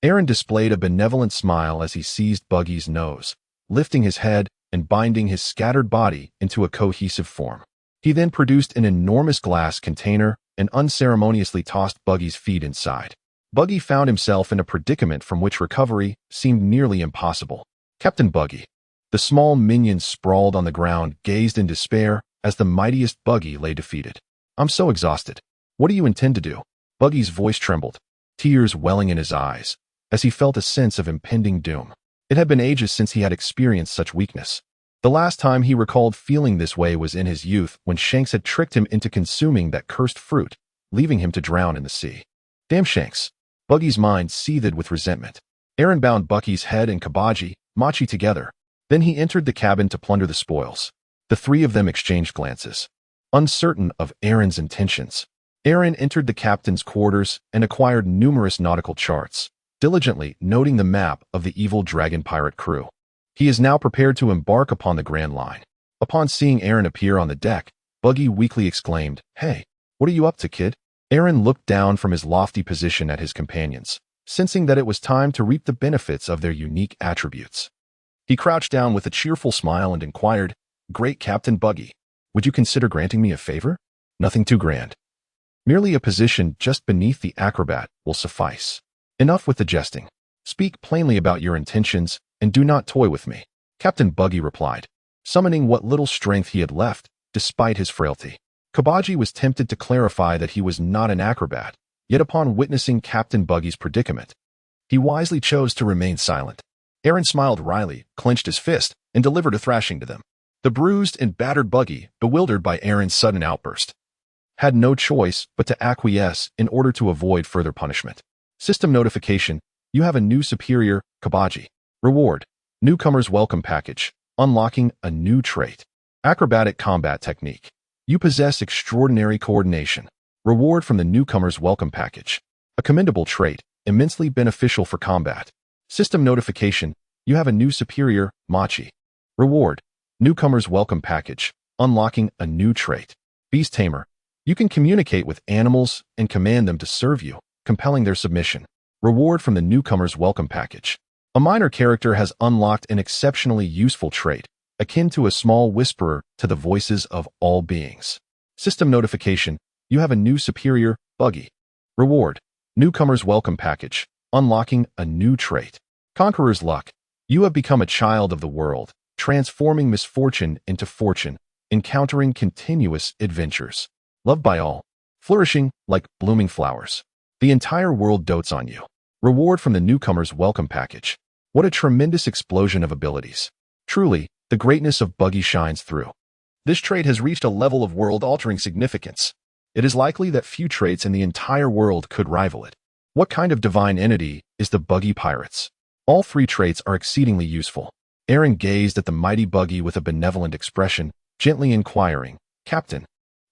[SPEAKER 1] Aaron displayed a benevolent smile as he seized Bucky's nose, lifting his head and binding his scattered body into a cohesive form. He then produced an enormous glass container and unceremoniously tossed Bucky's feet inside. Bucky found himself in a predicament from which recovery seemed nearly impossible. Captain Bucky. The small minion sprawled on the ground, gazed in despair as the mightiest Bucky lay defeated. "I'm so exhausted. What do you intend to do?" Bucky's voice trembled, tears welling in his eyes, as he felt a sense of impending doom. It had been ages since he had experienced such weakness. The last time he recalled feeling this way was in his youth when Shanks had tricked him into consuming that cursed fruit, leaving him to drown in the sea. Damn Shanks. Bucky's mind seethed with resentment. Aaron bound Bucky's head and Kabaji, Machi together. Then he entered the cabin to plunder the spoils. The three of them exchanged glances, uncertain of Aaron's intentions. Aaron entered the captain's quarters and acquired numerous nautical charts, diligently noting the map of the evil dragon pirate crew. He is now prepared to embark upon the Grand Line. Upon seeing Aaron appear on the deck, Bucky weakly exclaimed, "Hey, what are you up to, kid?" Aaron looked down from his lofty position at his companions, sensing that it was time to reap the benefits of their unique attributes. He crouched down with a cheerful smile and inquired, "Great Captain Bucky, would you consider granting me a favor? Nothing too grand. Merely a position just beneath the acrobat will suffice. Enough with the jesting. Speak plainly about your intentions and do not toy with me." Captain Bucky replied, summoning what little strength he had left, despite his frailty. Kabaji was tempted to clarify that he was not an acrobat, yet upon witnessing Captain Buggy's predicament, he wisely chose to remain silent. Aaron smiled wryly, clenched his fist, and delivered a thrashing to them. The bruised and battered Bucky, bewildered by Aaron's sudden outburst, had no choice but to acquiesce in order to avoid further punishment. System notification: you have a new superior, Kabaji. Reward: Newcomer's Welcome Package, unlocking a new trait. Acrobatic Combat Technique. You possess extraordinary coordination. Reward from the Newcomer's Welcome Package. A commendable trait, immensely beneficial for combat. System notification: you have a new superior, Machi. Reward: Newcomer's Welcome Package, unlocking a new trait. Beast Tamer. You can communicate with animals and command them to serve you, compelling their submission. Reward from the newcomer's welcome package. A minor character has unlocked an exceptionally useful trait, akin to a small whisperer to the voices of all beings. System notification. You have a new superior, Buggy. Reward. Newcomer's welcome package. Unlocking a new trait. Conqueror's luck. You have become a child of the world, transforming misfortune into fortune, encountering continuous adventures. Loved by all. Flourishing like blooming flowers. The entire world dotes on you. Reward from the newcomer's welcome package. What a tremendous explosion of abilities. Truly, the greatness of Buggy shines through. This trait has reached a level of world-altering significance. It is likely that few traits in the entire world could rival it. What kind of divine entity is the Buggy Pirates? All three traits are exceedingly useful. Aaron gazed at the mighty Buggy with a benevolent expression, gently inquiring, "Captain,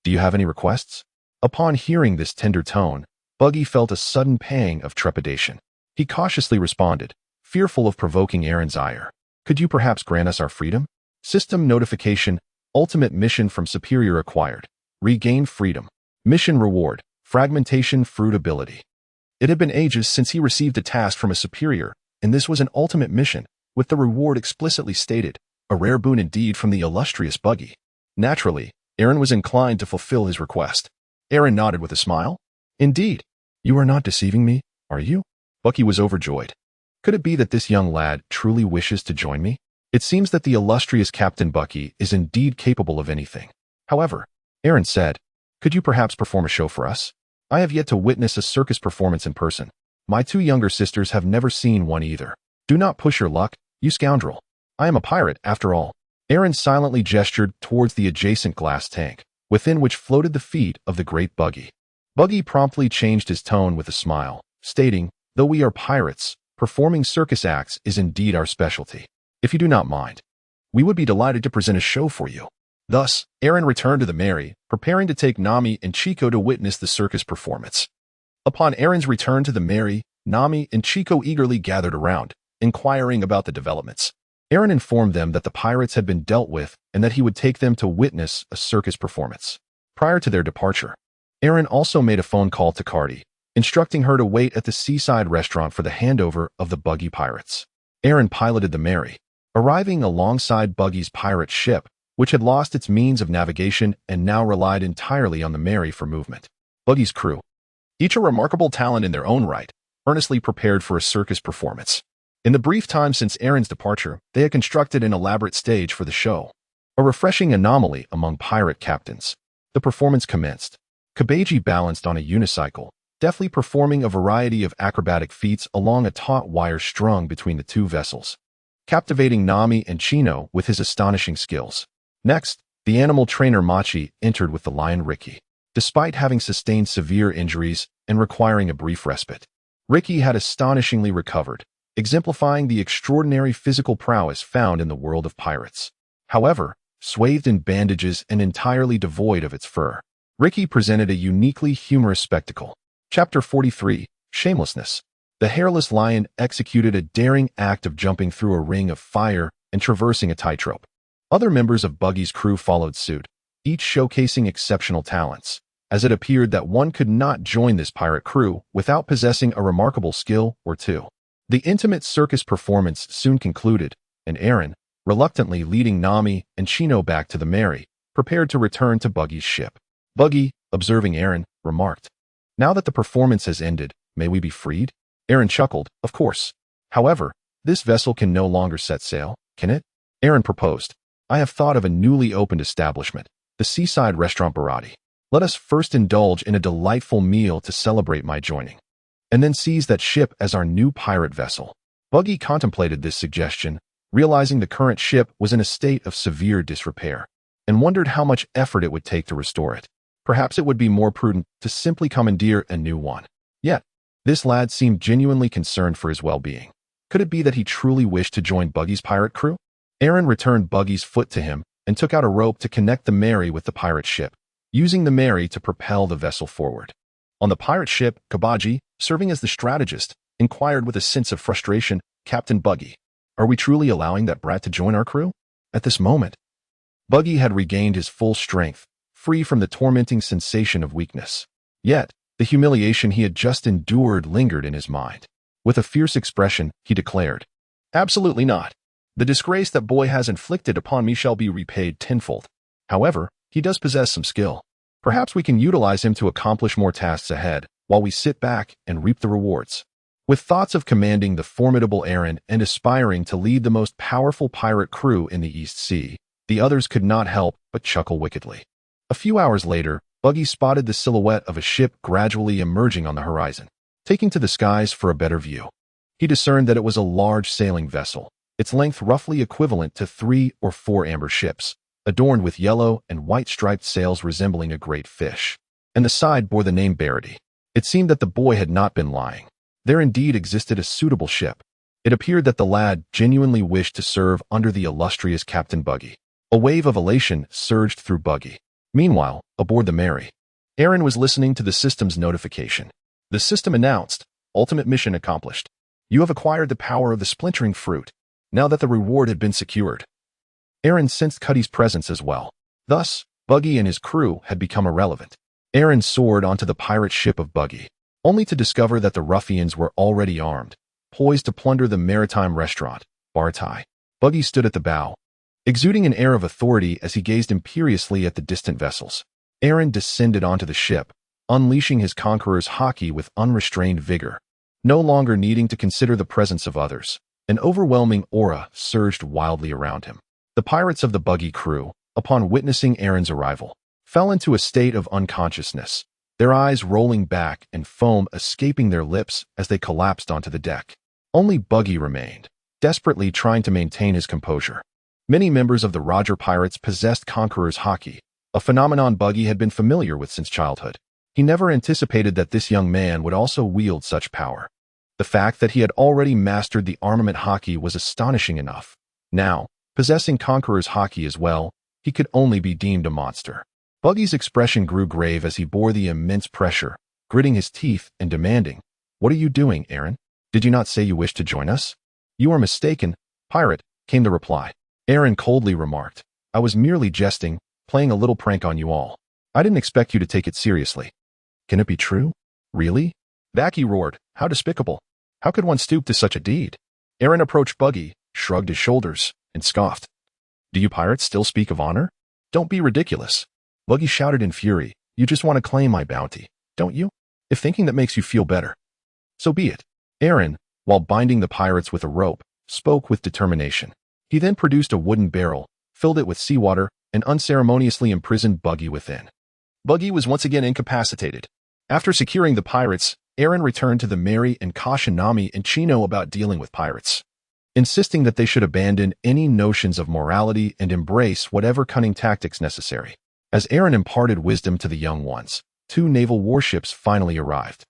[SPEAKER 1] do you have any requests?" Upon hearing this tender tone, Buggy felt a sudden pang of trepidation. He cautiously responded, fearful of provoking Aaron's ire. "Could you perhaps grant us our freedom?" System notification. Ultimate mission from Superior acquired. Regain freedom. Mission reward. Fragmentation fruit ability. It had been ages since he received a task from a superior, and this was an ultimate mission, with the reward explicitly stated, a rare boon indeed from the illustrious Buggy. Naturally, Aaron was inclined to fulfill his request. Aaron nodded with a smile. "Indeed. You are not deceiving me, are you?" Buggy was overjoyed. "Could it be that this young lad truly wishes to join me? It seems that the illustrious Captain Buggy is indeed capable of anything." However, Aaron said, "Could you perhaps perform a show for us? I have yet to witness a circus performance in person. My two younger sisters have never seen one either. Do not push your luck, you scoundrel. I am a pirate, after all." Aaron silently gestured towards the adjacent glass tank, within which floated the feet of the great Buggy. Buggy promptly changed his tone with a smile, stating, "Though we are pirates, performing circus acts is indeed our specialty. If you do not mind, we would be delighted to present a show for you." Thus, Aaron returned to the Mary, preparing to take Nami and Chico to witness the circus performance. Upon Aaron's return to the Mary, Nami and Chico eagerly gathered around, inquiring about the developments. Aaron informed them that the pirates had been dealt with and that he would take them to witness a circus performance. Prior to their departure, Aaron also made a phone call to Cardi, instructing her to wait at the seaside restaurant for the handover of the Buggy Pirates. Aaron piloted the Mary, arriving alongside Buggy's pirate ship, which had lost its means of navigation and now relied entirely on the Mary for movement. Buggy's crew, each a remarkable talent in their own right, earnestly prepared for a circus performance. In the brief time since Aaron's departure, they had constructed an elaborate stage for the show, a refreshing anomaly among pirate captains. The performance commenced. Kabeji balanced on a unicycle, deftly performing a variety of acrobatic feats along a taut wire strung between the two vessels, captivating Nami and Chino with his astonishing skills. Next, the animal trainer Machi entered with the lion Ricky. Despite having sustained severe injuries and requiring a brief respite, Ricky had astonishingly recovered, exemplifying the extraordinary physical prowess found in the world of pirates. However, swathed in bandages and entirely devoid of its fur, Ricky presented a uniquely humorous spectacle. Chapter 43, Shamelessness. The hairless lion executed a daring act of jumping through a ring of fire and traversing a tightrope. Other members of Buggy's crew followed suit, each showcasing exceptional talents, as it appeared that one could not join this pirate crew without possessing a remarkable skill or two. The intimate circus performance soon concluded, and Aaron, reluctantly leading Nami and Chino back to the Mary, prepared to return to Buggy's ship. Buggy, observing Aaron, remarked, "Now that the performance has ended, may we be freed?" Aaron chuckled, "Of course. However, this vessel can no longer set sail, can it?" Aaron proposed, "I have thought of a newly opened establishment, the seaside restaurant Barati. Let us first indulge in a delightful meal to celebrate my joining, and then seize that ship as our new pirate vessel." Buggy contemplated this suggestion, realizing the current ship was in a state of severe disrepair, and wondered how much effort it would take to restore it. Perhaps it would be more prudent to simply commandeer a new one. Yet, this lad seemed genuinely concerned for his well-being. Could it be that he truly wished to join Buggy's pirate crew? Aaron returned Buggy's foot to him and took out a rope to connect the Mary with the pirate ship, using the Mary to propel the vessel forward. On the pirate ship, Kabaji, serving as the strategist, inquired with a sense of frustration, "Captain Buggy, are we truly allowing that brat to join our crew?" At this moment, Buggy had regained his full strength, free from the tormenting sensation of weakness. Yet, the humiliation he had just endured lingered in his mind. With a fierce expression, he declared, "Absolutely not. The disgrace that boy has inflicted upon me shall be repaid tenfold. However, he does possess some skill. Perhaps we can utilize him to accomplish more tasks ahead, while we sit back and reap the rewards." With thoughts of commanding the formidable Aaron and aspiring to lead the most powerful pirate crew in the East Sea, the others could not help but chuckle wickedly. A few hours later, Buggy spotted the silhouette of a ship gradually emerging on the horizon. Taking to the skies for a better view, he discerned that it was a large sailing vessel, its length roughly equivalent to 3 or 4 amber ships, adorned with yellow and white striped sails resembling a great fish, and the side bore the name Barity. It seemed that the boy had not been lying. There indeed existed a suitable ship. It appeared that the lad genuinely wished to serve under the illustrious Captain Buggy. A wave of elation surged through Buggy. Meanwhile, aboard the Mary, Aaron was listening to the system's notification. The system announced, "Ultimate mission accomplished. You have acquired the power of the splintering fruit, now that the reward had been secured." Aaron sensed Cuddy's presence as well. Thus, Buggy and his crew had become irrelevant. Aaron soared onto the pirate ship of Buggy, only to discover that the ruffians were already armed, poised to plunder the maritime restaurant, Bar-Tai. Buggy stood at the bow, exuding an air of authority as he gazed imperiously at the distant vessels. Aaron descended onto the ship, unleashing his conqueror's haki with unrestrained vigor. No longer needing to consider the presence of others, an overwhelming aura surged wildly around him. The pirates of the Buggy crew, upon witnessing Aaron's arrival, fell into a state of unconsciousness, their eyes rolling back and foam escaping their lips as they collapsed onto the deck. Only Buggy remained, desperately trying to maintain his composure. Many members of the Roger Pirates possessed Conqueror's haki, a phenomenon Buggy had been familiar with since childhood. He never anticipated that this young man would also wield such power. The fact that he had already mastered the armament haki was astonishing enough. Now, possessing Conqueror's haki as well, he could only be deemed a monster. Buggy's expression grew grave as he bore the immense pressure, gritting his teeth and demanding, "What are you doing, Aaron? Did you not say you wished to join us?" "You are mistaken, pirate," came the reply. Aaron coldly remarked, "I was merely jesting, playing a little prank on you all. I didn't expect you to take it seriously." "Can it be true? Really?" Baki roared, "How despicable! How could one stoop to such a deed?" Aaron approached Buggy, shrugged his shoulders, and scoffed. "Do you pirates still speak of honor? Don't be ridiculous." Buggy shouted in fury, "You just want to claim my bounty, don't you? If thinking that makes you feel better, so be it." Aaron, while binding the pirates with a rope, spoke with determination. He then produced a wooden barrel, filled it with seawater, and unceremoniously imprisoned Buggy within. Buggy was once again incapacitated. After securing the pirates, Aaron returned to the Mary and cautioned Nami and Chino about dealing with pirates, insisting that they should abandon any notions of morality and embrace whatever cunning tactics necessary. As Aaron imparted wisdom to the young ones, 2 naval warships finally arrived.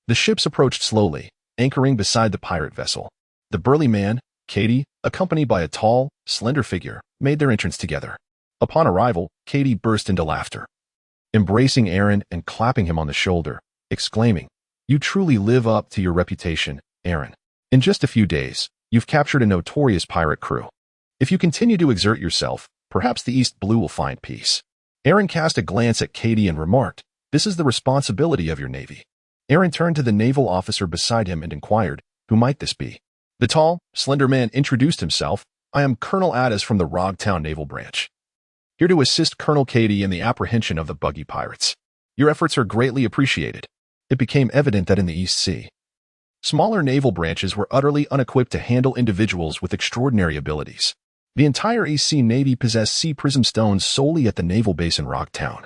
[SPEAKER 1] The ships approached slowly, anchoring beside the pirate vessel. The burly man, Katie, accompanied by a tall, slender figure, made their entrance together. Upon arrival, Katie burst into laughter, embracing Aaron and clapping him on the shoulder, exclaiming, "You truly live up to your reputation, Aaron. In just a few days, you've captured a notorious pirate crew. If you continue to exert yourself, perhaps the East Blue will find peace." Aaron cast a glance at Katie and remarked, "This is the responsibility of your navy." Aaron turned to the naval officer beside him and inquired, "Who might this be?" The tall, slender man introduced himself. "I am Colonel Addis from the Rogtown Naval Branch, here to assist Colonel Katie in the apprehension of the Buggy pirates. Your efforts are greatly appreciated." It became evident that in the East Sea, smaller naval branches were utterly unequipped to handle individuals with extraordinary abilities. The entire East Sea Navy possessed sea prism stones solely at the naval base in Rogtown,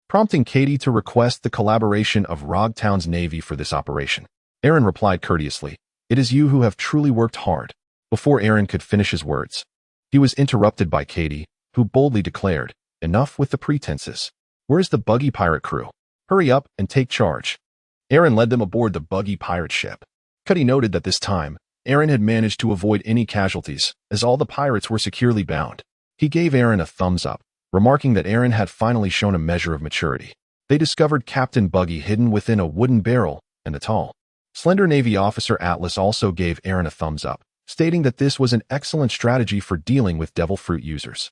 [SPEAKER 1] prompting Katie to request the collaboration of Rogtown's navy for this operation. Aaron replied courteously, "It is you who have truly worked hard." Before Aaron could finish his words, he was interrupted by Katie, who boldly declared, "Enough with the pretenses. Where's the Buggy pirate crew? Hurry up and take charge." Aaron led them aboard the Buggy pirate ship. Cuddy noted that this time, Aaron had managed to avoid any casualties, as all the pirates were securely bound. He gave Aaron a thumbs up, remarking that Aaron had finally shown a measure of maturity. They discovered Captain Buggy hidden within a wooden barrel, and the tall, slender Navy officer Atlas also gave Aaron a thumbs up, stating that this was an excellent strategy for dealing with devil fruit users.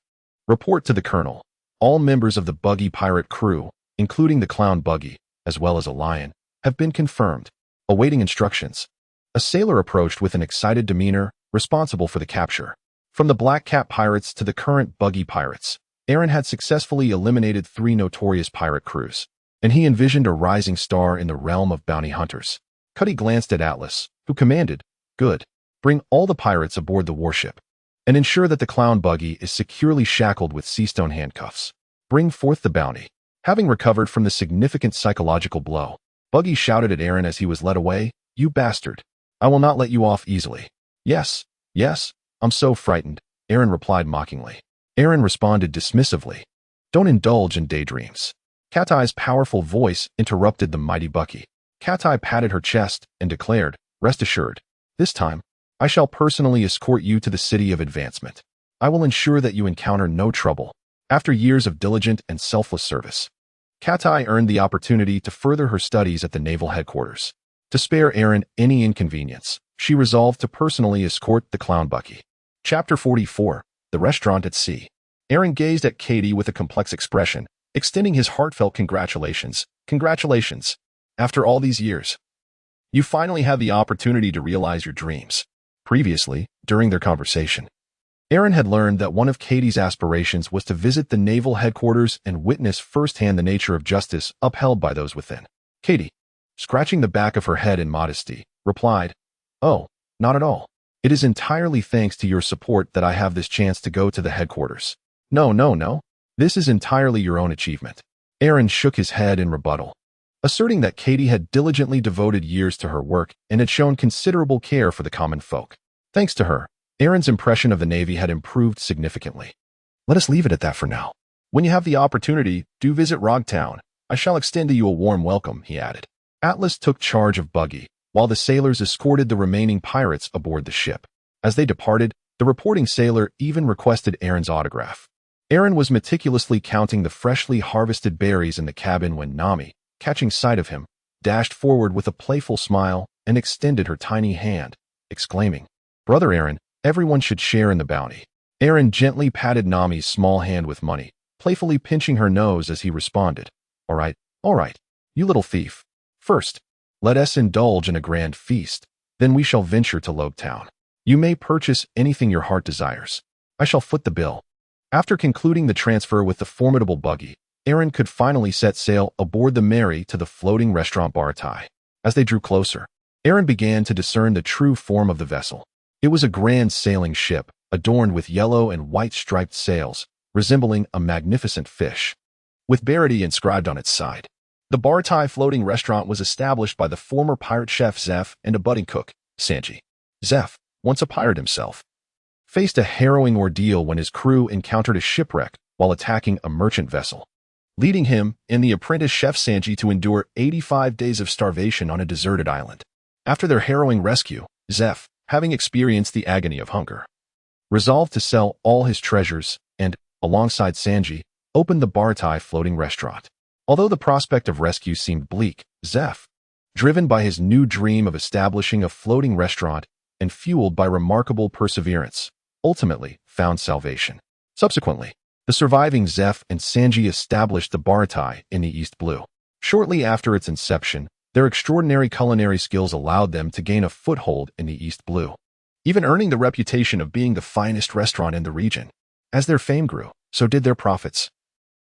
[SPEAKER 1] Report to the Colonel. All members of the Buggy pirate crew, including the clown Buggy, as well as a lion, have been confirmed. Awaiting instructions. A sailor approached with an excited demeanor, responsible for the capture. From the Black Cat pirates to the current buggy pirates, Aaron had successfully eliminated 3 notorious pirate crews, and he envisioned a rising star in the realm of bounty hunters. Cuddy glanced at Atlas, who commanded, "Good. Bring all the pirates aboard the warship, and ensure that the clown buggy is securely shackled with seastone handcuffs. Bring forth the bounty." Having recovered from the significant psychological blow, Buggy shouted at Aaron as he was led away, "You bastard! I will not let you off easily." "Yes, yes, I'm so frightened," Aaron replied mockingly. Aaron responded dismissively, "Don't indulge in daydreams." Cat-Eye's powerful voice interrupted the mighty Bucky. Cat-Eye patted her chest and declared, "Rest assured, this time, I shall personally escort you to the city of advancement. I will ensure that you encounter no trouble." After years of diligent and selfless service, Cat-Eye earned the opportunity to further her studies at the naval headquarters. To spare Aaron any inconvenience, she resolved to personally escort the clown Bucky. Chapter 44, The Restaurant at Sea. Aaron gazed at Katie with a complex expression, extending his heartfelt congratulations. "Congratulations. After all these years, you finally had the opportunity to realize your dreams." Previously, during their conversation, Aaron had learned that one of Katie's aspirations was to visit the naval headquarters and witness firsthand the nature of justice upheld by those within. Katie, scratching the back of her head in modesty, replied, "Oh, not at all. It is entirely thanks to your support that I have this chance to go to the headquarters. No. This is entirely your own achievement." Aaron shook his head in rebuttal, asserting that Katie had diligently devoted years to her work and had shown considerable care for the common folk. Thanks to her, Aaron's impression of the Navy had improved significantly. "Let us leave it at that for now. When you have the opportunity, do visit Rogtown. I shall extend to you a warm welcome," he added. Atlas took charge of Buggy, while the sailors escorted the remaining pirates aboard the ship. As they departed, the reporting sailor even requested Aaron's autograph. Aaron was meticulously counting the freshly harvested berries in the cabin when Nami, catching sight of him, dashed forward with a playful smile and extended her tiny hand, exclaiming, "Brother Aaron, everyone should share in the bounty." Aaron gently patted Nami's small hand with money, playfully pinching her nose as he responded, all right, you little thief. First, let us indulge in a grand feast, then we shall venture to Loathsome. You may purchase anything your heart desires. I shall foot the bill." After concluding the transfer with the formidable Buggy, Aaron could finally set sail aboard the Mary to the floating restaurant Baratai. As they drew closer, Aaron began to discern the true form of the vessel. It was a grand sailing ship, adorned with yellow and white striped sails, resembling a magnificent fish, with Barity inscribed on its side. The Baratai floating restaurant was established by the former pirate chef Zeph and a budding cook, Sanji. Zeph, once a pirate himself, faced a harrowing ordeal when his crew encountered a shipwreck while attacking a merchant vessel, leading him and the apprentice chef Sanji to endure 85 days of starvation on a deserted island. After their harrowing rescue, Zeph, having experienced the agony of hunger, resolved to sell all his treasures and, alongside Sanji, opened the Baratai floating restaurant. Although the prospect of rescue seemed bleak, Zeph, driven by his new dream of establishing a floating restaurant and fueled by remarkable perseverance, ultimately found salvation. Subsequently, the surviving Zeph and Sanji established the Baratai in the East Blue. Shortly after its inception, their extraordinary culinary skills allowed them to gain a foothold in the East Blue, even earning the reputation of being the finest restaurant in the region. As their fame grew, so did their profits,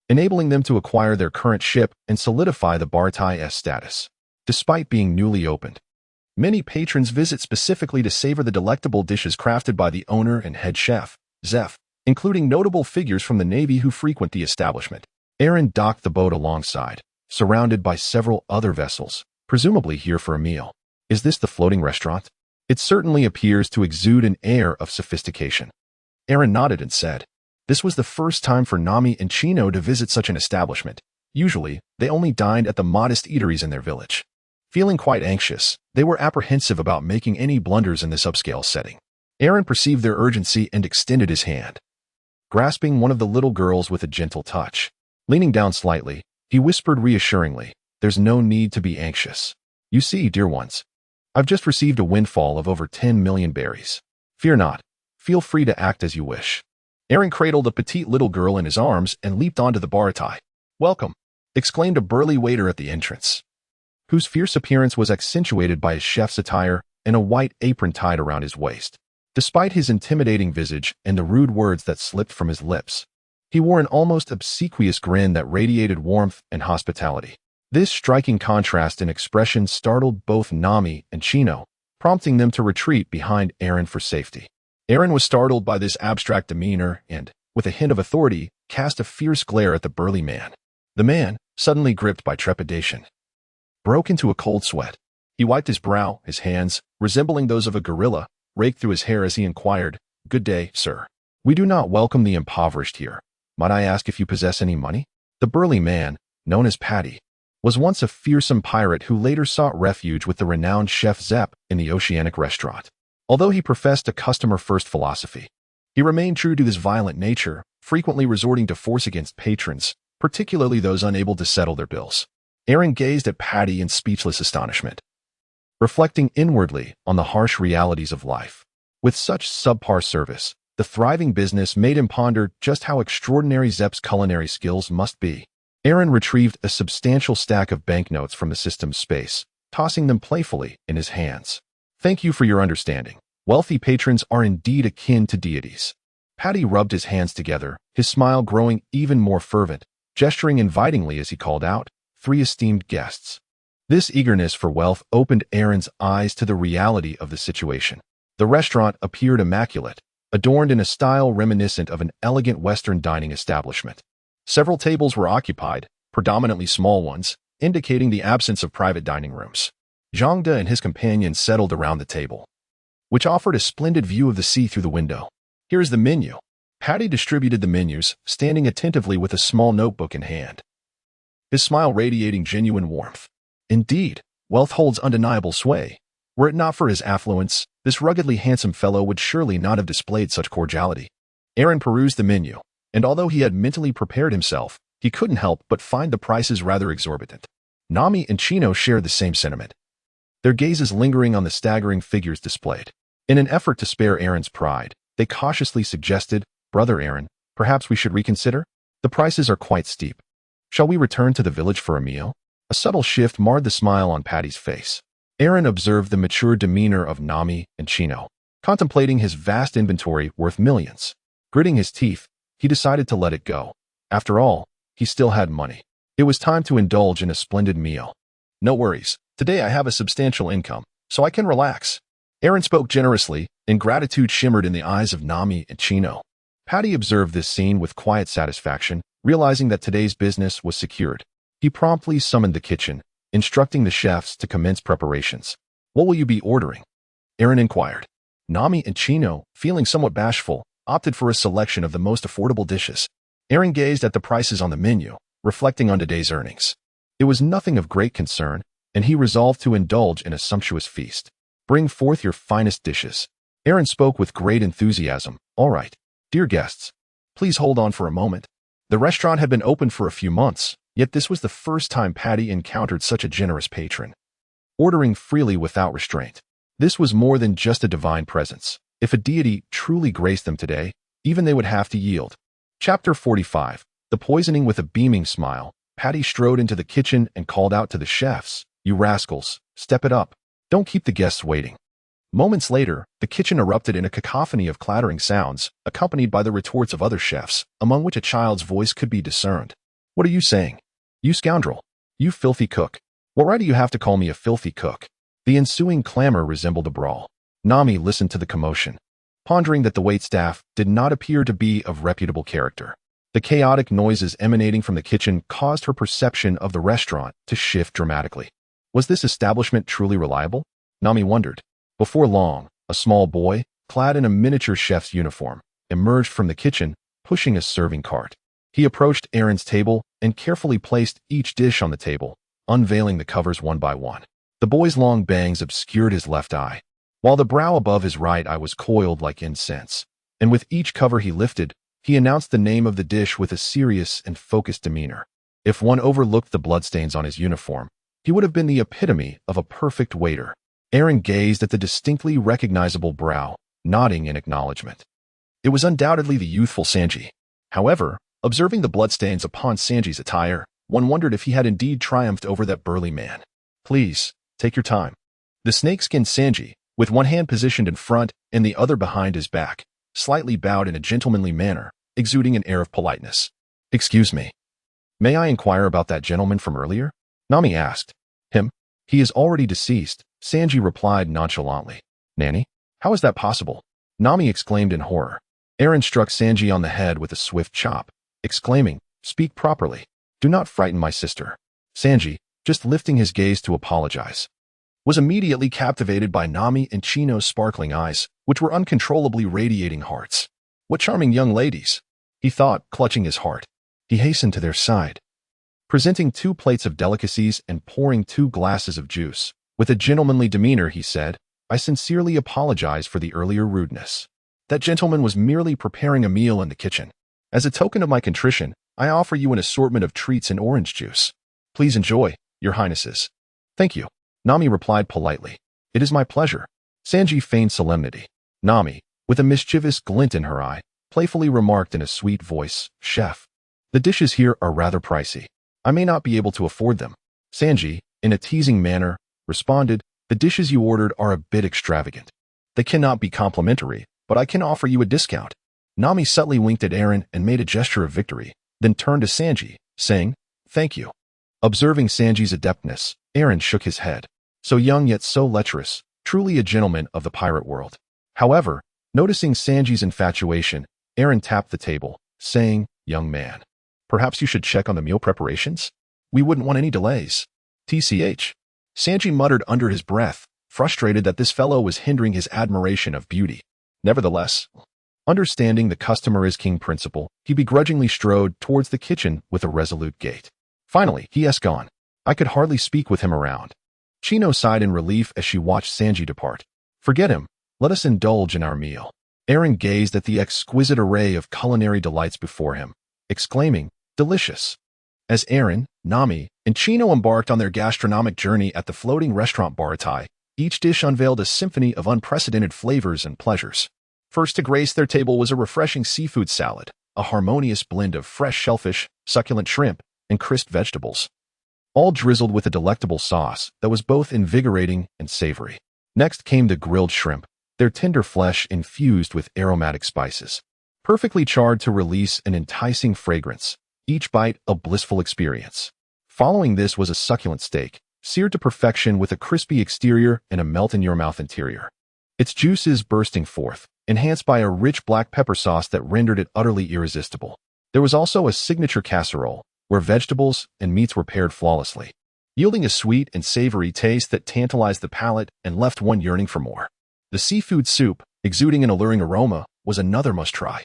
[SPEAKER 1] enabling them to acquire their current ship and solidify the Baratai's status. Despite being newly opened, many patrons visit specifically to savor the delectable dishes crafted by the owner and head chef, Zeph, including notable figures from the Navy who frequent the establishment. Aaron docked the boat alongside, surrounded by several other vessels, presumably here for a meal. Is this the floating restaurant? It certainly appears to exude an air of sophistication. Aaron nodded and said, this was the first time for Nami and Chino to visit such an establishment. Usually, they only dined at the modest eateries in their village. Feeling quite anxious, they were apprehensive about making any blunders in this upscale setting. Aaron perceived their urgency and extended his hand, grasping one of the little girls with a gentle touch. Leaning down slightly, he whispered reassuringly, there's no need to be anxious. You see, dear ones, I've just received a windfall of over 10 million berries. Fear not. Feel free to act as you wish. Aaron cradled a petite little girl in his arms and leaped onto the Baratai. Welcome, exclaimed a burly waiter at the entrance, whose fierce appearance was accentuated by his chef's attire, and a white apron tied around his waist. Despite his intimidating visage and the rude words that slipped from his lips, he wore an almost obsequious grin that radiated warmth and hospitality. This striking contrast in expression startled both Nami and Chino, prompting them to retreat behind Aaron for safety. Aaron was startled by this abstract demeanor and, with a hint of authority, cast a fierce glare at the burly man. The man, suddenly gripped by trepidation, broke into a cold sweat. He wiped his brow, his hands, resembling those of a gorilla, raked through his hair as he inquired, "Good day, sir. We do not welcome the impoverished here. Might I ask if you possess any money?" The burly man, known as Paddy, was once a fearsome pirate who later sought refuge with the renowned Chef Zepp in the Oceanic restaurant. Although he professed a customer-first philosophy, he remained true to his violent nature, frequently resorting to force against patrons, particularly those unable to settle their bills. Aaron gazed at Paddy in speechless astonishment, reflecting inwardly on the harsh realities of life. With such subpar service, the thriving business made him ponder just how extraordinary Zepp's culinary skills must be. Aaron retrieved a substantial stack of banknotes from the system's space, tossing them playfully in his hands. "Thank you for your understanding. Wealthy patrons are indeed akin to deities." Paddy rubbed his hands together, his smile growing even more fervent, gesturing invitingly as he called out, "3 esteemed guests." This eagerness for wealth opened Aaron's eyes to the reality of the situation. The restaurant appeared immaculate, adorned in a style reminiscent of an elegant Western dining establishment. Several tables were occupied, predominantly small ones, indicating the absence of private dining rooms. Zhangde and his companions settled around the table, which offered a splendid view of the sea through the window. "Here's the menu." Paddy distributed the menus, standing attentively with a small notebook in hand, his smile radiating genuine warmth. Indeed, wealth holds undeniable sway. Were it not for his affluence, this ruggedly handsome fellow would surely not have displayed such cordiality. Aaron perused the menu, and although he had mentally prepared himself, he couldn't help but find the prices rather exorbitant. Nami and Chino shared the same sentiment, their gazes lingering on the staggering figures displayed. In an effort to spare Aaron's pride, they cautiously suggested, "Brother Aaron, perhaps we should reconsider? The prices are quite steep. Shall we return to the village for a meal?" A subtle shift marred the smile on Paddy's face. Aaron observed the mature demeanor of Nami and Chino, contemplating his vast inventory worth millions. Gritting his teeth, he decided to let it go. After all, he still had money. It was time to indulge in a splendid meal. "No worries. Today I have a substantial income, so I can relax." Aaron spoke generously, and gratitude shimmered in the eyes of Nami and Chino. Paddy observed this scene with quiet satisfaction, realizing that today's business was secured. He promptly summoned the kitchen, instructing the chefs to commence preparations. "What will you be ordering?" Aaron inquired. Nami and Chino, feeling somewhat bashful, opted for a selection of the most affordable dishes. Aaron gazed at the prices on the menu, reflecting on today's earnings. It was nothing of great concern, and he resolved to indulge in a sumptuous feast. "Bring forth your finest dishes." Aaron spoke with great enthusiasm. "All right, dear guests, please hold on for a moment." The restaurant had been open for a few months, yet this was the first time Paddy encountered such a generous patron, ordering freely without restraint. This was more than just a divine presence. If a deity truly graced them today, even they would have to yield. Chapter 45. The Poisoning. With a beaming smile, Paddy strode into the kitchen and called out to the chefs, "You rascals, step it up. Don't keep the guests waiting." Moments later, the kitchen erupted in a cacophony of clattering sounds, accompanied by the retorts of other chefs, among which a child's voice could be discerned. "What are you saying? You scoundrel! You filthy cook! What right do you have to call me a filthy cook?" The ensuing clamor resembled a brawl. Nami listened to the commotion, pondering that the waitstaff did not appear to be of reputable character. The chaotic noises emanating from the kitchen caused her perception of the restaurant to shift dramatically. Was this establishment truly reliable? Nami wondered. Before long, a small boy, clad in a miniature chef's uniform, emerged from the kitchen, pushing a serving cart. He approached Aaron's table and carefully placed each dish on the table, unveiling the covers one by one. The boy's long bangs obscured his left eye, while the brow above his right eye was coiled like incense. And with each cover he lifted, he announced the name of the dish with a serious and focused demeanor. If one overlooked the bloodstains on his uniform, he would have been the epitome of a perfect waiter. Aaron gazed at the distinctly recognizable brow, nodding in acknowledgement. It was undoubtedly the youthful Sanji. However, observing the bloodstains upon Sanji's attire, one wondered if he had indeed triumphed over that burly man. "Please, take your time." The snakeskin Sanji, with one hand positioned in front and the other behind his back, slightly bowed in a gentlemanly manner, exuding an air of politeness. "Excuse me. May I inquire about that gentleman from earlier?" Nami asked. "Him? He is already deceased," Sanji replied nonchalantly. "Nanny? How is that possible?" Nami exclaimed in horror. Eren struck Sanji on the head with a swift chop, exclaiming, "Speak properly. Do not frighten my sister." Sanji, just lifting his gaze to apologize, was immediately captivated by Nami and Chino's sparkling eyes, which were uncontrollably radiating hearts. "What charming young ladies," he thought, clutching his heart. He hastened to their side, presenting 2 plates of delicacies and pouring 2 glasses of juice. With a gentlemanly demeanor, he said, "I sincerely apologize for the earlier rudeness. That gentleman was merely preparing a meal in the kitchen. As a token of my contrition, I offer you an assortment of treats and orange juice. Please enjoy, your highnesses." "Thank you," Nami replied politely. "It is my pleasure." Sanji feigned solemnity. Nami, with a mischievous glint in her eye, playfully remarked in a sweet voice, "Chef, the dishes here are rather pricey. I may not be able to afford them." Sanji, in a teasing manner, responded, "The dishes you ordered are a bit extravagant. They cannot be complimentary, but I can offer you a discount." Nami subtly winked at Eren and made a gesture of victory, then turned to Sanji, saying, "Thank you." Observing Sanji's adeptness, Eren shook his head. So young yet so lecherous, truly a gentleman of the pirate world. However, noticing Sanji's infatuation, Eren tapped the table, saying, "Young man, perhaps you should check on the meal preparations? We wouldn't want any delays." "TCH." Sanji muttered under his breath, frustrated that this fellow was hindering his admiration of beauty. Nevertheless, understanding the customer is king principle, he begrudgingly strode towards the kitchen with a resolute gait. Finally, he has gone. I could hardly speak with him around. Chino sighed in relief as she watched Sanji depart. "Forget him. Let us indulge in our meal." Eren gazed at the exquisite array of culinary delights before him, exclaiming, "Delicious." As Eren, Nami, and Chino embarked on their gastronomic journey at the floating restaurant Baratai, each dish unveiled a symphony of unprecedented flavors and pleasures. First to grace their table was a refreshing seafood salad, a harmonious blend of fresh shellfish, succulent shrimp, and crisp vegetables, all drizzled with a delectable sauce that was both invigorating and savory. Next came the grilled shrimp, their tender flesh infused with aromatic spices, perfectly charred to release an enticing fragrance, each bite a blissful experience. Following this was a succulent steak, seared to perfection with a crispy exterior and a melt-in-your-mouth interior. Its juices bursting forth, enhanced by a rich black pepper sauce that rendered it utterly irresistible. There was also a signature casserole, where vegetables and meats were paired flawlessly, yielding a sweet and savory taste that tantalized the palate and left one yearning for more. The seafood soup, exuding an alluring aroma, was another must-try.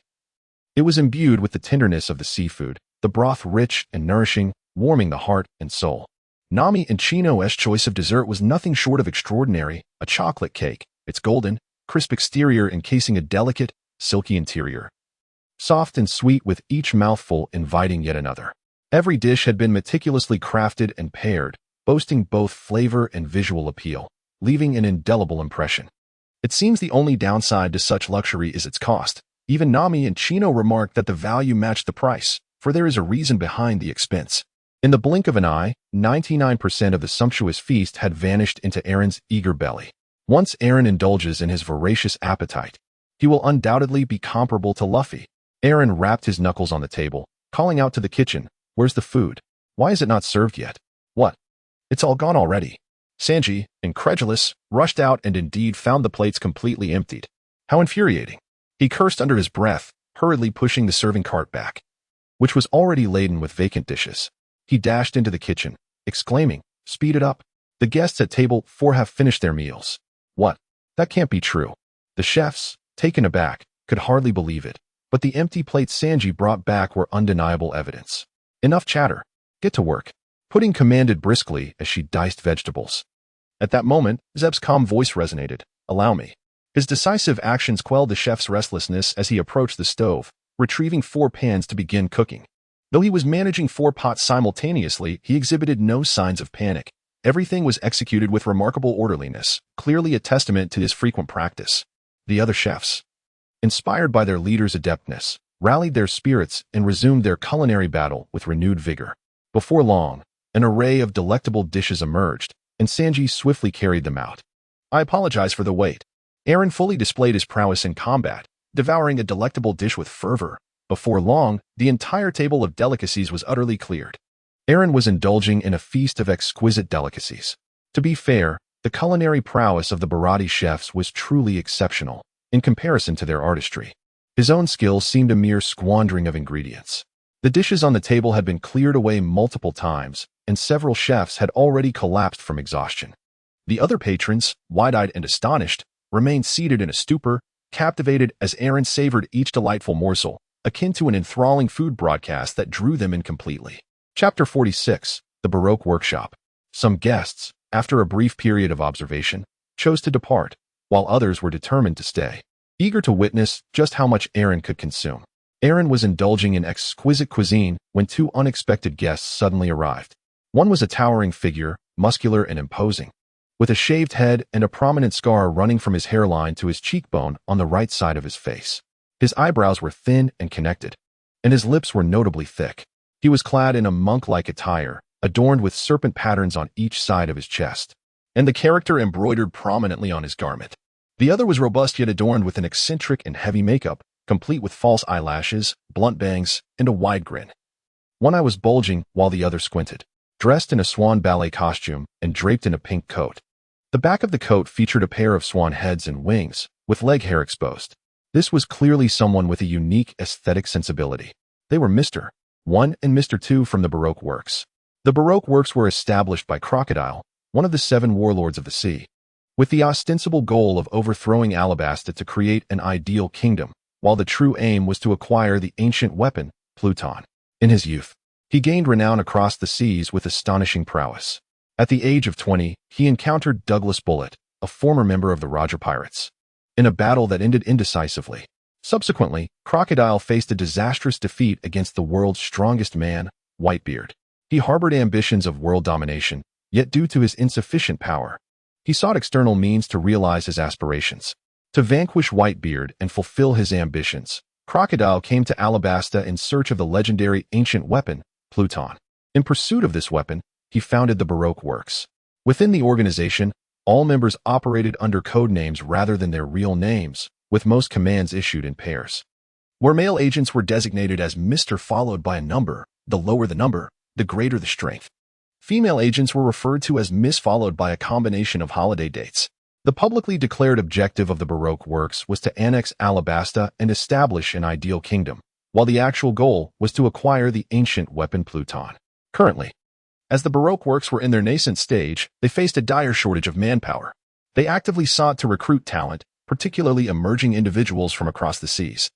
[SPEAKER 1] It was imbued with the tenderness of the seafood, the broth rich and nourishing, warming the heart and soul. Nami and Chino's choice of dessert was nothing short of extraordinary, a chocolate cake, its golden, crisp exterior encasing a delicate, silky interior. Soft and sweet with each mouthful inviting yet another. Every dish had been meticulously crafted and paired, boasting both flavor and visual appeal, leaving an indelible impression. It seems the only downside to such luxury is its cost. Even Nami and Chino remarked that the value matched the price, for there is a reason behind the expense. In the blink of an eye, 99% of the sumptuous feast had vanished into Eren's eager belly. Once Eren indulges in his voracious appetite, he will undoubtedly be comparable to Luffy. Eren rapped his knuckles on the table, calling out to the kitchen, "Where's the food? Why is it not served yet?" "What? It's all gone already." Sanji, incredulous, rushed out and indeed found the plates completely emptied. How infuriating. He cursed under his breath, hurriedly pushing the serving cart back, which was already laden with vacant dishes. He dashed into the kitchen, exclaiming, "Speed it up. The guests at table 4 have finished their meals." "What? That can't be true." The chefs, taken aback, could hardly believe it, but the empty plates Sanji brought back were undeniable evidence. "Enough chatter. Get to work," Pudding commanded briskly as she diced vegetables. At that moment, Zeb's calm voice resonated, "Allow me." His decisive actions quelled the chef's restlessness as he approached the stove, retrieving 4 pans to begin cooking. Though he was managing 4 pots simultaneously, he exhibited no signs of panic. Everything was executed with remarkable orderliness, clearly a testament to his frequent practice. The other chefs, inspired by their leader's adeptness, rallied their spirits and resumed their culinary battle with renewed vigor. Before long, an array of delectable dishes emerged, and Sanji swiftly carried them out. I apologize for the wait. Aaron fully displayed his prowess in combat, devouring a delectable dish with fervor. Before long, the entire table of delicacies was utterly cleared. Aaron was indulging in a feast of exquisite delicacies. To be fair, the culinary prowess of the Bharati chefs was truly exceptional in comparison to their artistry. His own skill seemed a mere squandering of ingredients. The dishes on the table had been cleared away multiple times, and several chefs had already collapsed from exhaustion. The other patrons, wide-eyed and astonished, remained seated in a stupor, captivated as Aaron savored each delightful morsel, akin to an enthralling food broadcast that drew them in completely. Chapter 46, The Baroque Workshop. Some guests, after a brief period of observation, chose to depart, while others were determined to stay, eager to witness just how much Aaron could consume. Aaron was indulging in exquisite cuisine when two unexpected guests suddenly arrived. One was a towering figure, muscular and imposing, with a shaved head and a prominent scar running from his hairline to his cheekbone on the right side of his face. His eyebrows were thin and connected, and his lips were notably thick. He was clad in a monk-like attire, adorned with serpent patterns on each side of his chest, and the character embroidered prominently on his garment. The other was robust yet adorned with an eccentric and heavy makeup, complete with false eyelashes, blunt bangs, and a wide grin. One eye was bulging while the other squinted, dressed in a swan ballet costume and draped in a pink coat. The back of the coat featured a pair of swan heads and wings, with leg hair exposed. This was clearly someone with a unique aesthetic sensibility. They were Mr. 1 and Mr. 2 from the Baroque works. The Baroque works were established by Crocodile, one of the 7 warlords of the sea, with the ostensible goal of overthrowing Alabasta to create an ideal kingdom, while the true aim was to acquire the ancient weapon, Pluton. In his youth, he gained renown across the seas with astonishing prowess. At the age of 20, he encountered Douglas Bullet, a former member of the Roger Pirates, in a battle that ended indecisively. Subsequently, Crocodile faced a disastrous defeat against the world's strongest man, Whitebeard. He harbored ambitions of world domination, yet due to his insufficient power, he sought external means to realize his aspirations. To vanquish Whitebeard and fulfill his ambitions, Crocodile came to Alabasta in search of the legendary ancient weapon, Pluton. In pursuit of this weapon, he founded the Baroque works. Within the organization, all members operated under code names rather than their real names, with most commands issued in pairs. Where male agents were designated as Mr. followed by a number, the lower the number, the greater the strength. Female agents were referred to as Miss followed by a combination of holiday dates. The publicly declared objective of the Baroque works was to annex Alabasta and establish an ideal kingdom, while the actual goal was to acquire the ancient weapon Pluton. Currently, as the Baroque works were in their nascent stage, they faced a dire shortage of manpower. They actively sought to recruit talent, particularly emerging individuals from across the seas,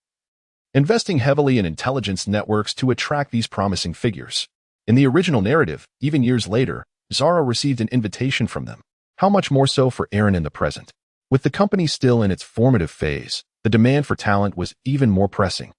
[SPEAKER 1] investing heavily in intelligence networks to attract these promising figures. In the original narrative, even years later, Zara received an invitation from them. How much more so for Aaron in the present? With the company still in its formative phase, the demand for talent was even more pressing.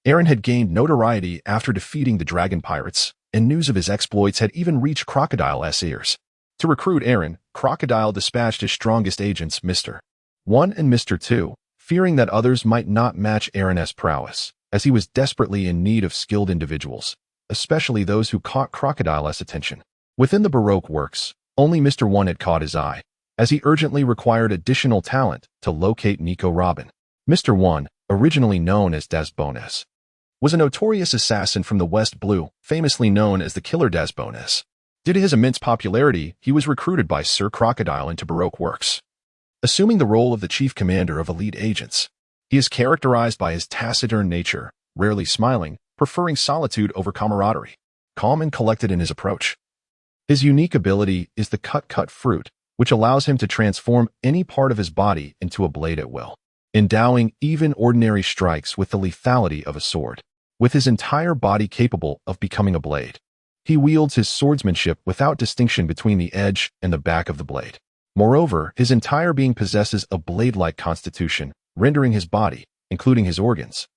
[SPEAKER 1] Aaron had gained notoriety after defeating the Dragon Pirates, and news of his exploits had even reached Crocodile's ears. To recruit Aaron, Crocodile dispatched his strongest agents, Mr. 1 and Mr. 2, fearing that others might not match Aaron's prowess, as he was desperately in need of skilled individuals, especially those who caught Crocodile's attention. Within the Baroque works, only Mr. 1 had caught his eye, as he urgently required additional talent to locate Nico Robin. Mr. 1, originally known as Das Bones, was a notorious assassin from the West Blue, famously known as the Killer Das Bones. Due to his immense popularity, he was recruited by Sir Crocodile into Baroque works, assuming the role of the chief commander of elite agents. He is characterized by his taciturn nature, rarely smiling, preferring solitude over camaraderie, calm and collected in his approach. His unique ability is the cut fruit, which allows him to transform any part of his body into a blade at will, endowing even ordinary strikes with the lethality of a sword. With his entire body capable of becoming a blade, he wields his swordsmanship without distinction between the edge and the back of the blade. Moreover, his entire being possesses a blade-like constitution, rendering his body, including his organs,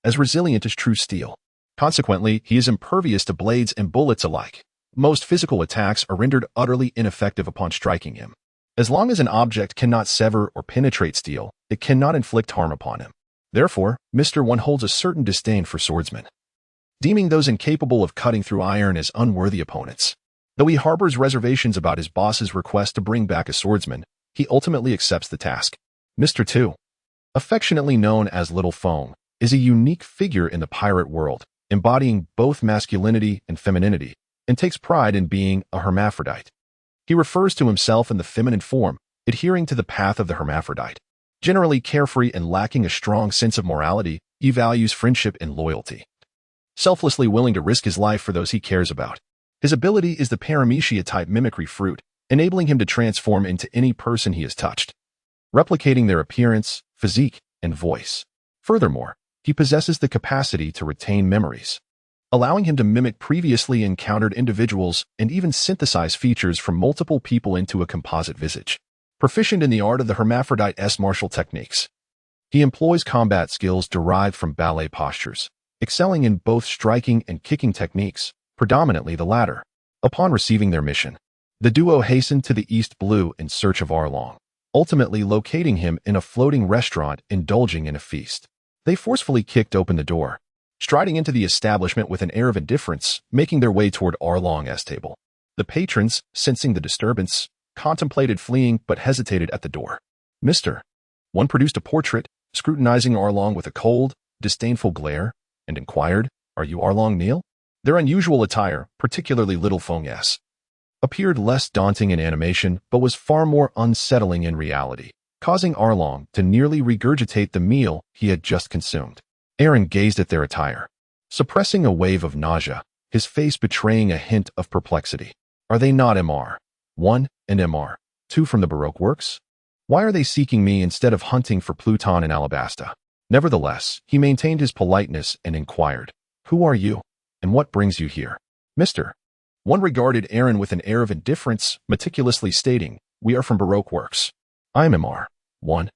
[SPEAKER 1] as resilient as true steel. Consequently, he is impervious to blades and bullets alike. Most physical attacks are rendered utterly ineffective upon striking him. As long as an object cannot sever or penetrate steel, it cannot inflict harm upon him. Therefore, Mr. 1 holds a certain disdain for swordsmen, deeming those incapable of cutting through iron as unworthy opponents. Though he harbors reservations about his boss's request to bring back a swordsman, he ultimately accepts the task. Mr. To, affectionately known as Little Fong, is a unique figure in the pirate world, embodying both masculinity and femininity, and takes pride in being a hermaphrodite. He refers to himself in the feminine form, adhering to the path of the hermaphrodite. Generally carefree and lacking a strong sense of morality, he values friendship and loyalty, selflessly willing to risk his life for those he cares about. His ability is the paramecia-type mimicry fruit, enabling him to transform into any person he has touched, replicating their appearance, physique, and voice. Furthermore, he possesses the capacity to retain memories, allowing him to mimic previously encountered individuals and even synthesize features from multiple people into a composite visage. Proficient in the art of the hermaphrodite's martial techniques, he employs combat skills derived from ballet postures, excelling in both striking and kicking techniques, predominantly the latter. Upon receiving their mission, the duo hastened to the East Blue in search of Arlong, ultimately locating him in a floating restaurant indulging in a feast. They forcefully kicked open the door, striding into the establishment with an air of indifference, making their way toward Arlong's table. The patrons, sensing the disturbance, contemplated fleeing but hesitated at the door. Mr. One produced a portrait, scrutinizing Arlong with a cold, disdainful glare, and inquired, "Are you Arlong Neil?" Their unusual attire, particularly Little Fong's, appeared less daunting in animation but was far more unsettling in reality, causing Arlong to nearly regurgitate the meal he had just consumed. Aaron gazed at their attire, suppressing a wave of nausea, his face betraying a hint of perplexity. Are they not MR1 and MR2 from the Baroque works? Why are they seeking me instead of hunting for Pluton and Alabasta? Nevertheless, he maintained his politeness and inquired, "Who are you, and what brings you here?" Mr. One regarded Aaron with an air of indifference, meticulously stating, "We are from Baroque works. I am MR1,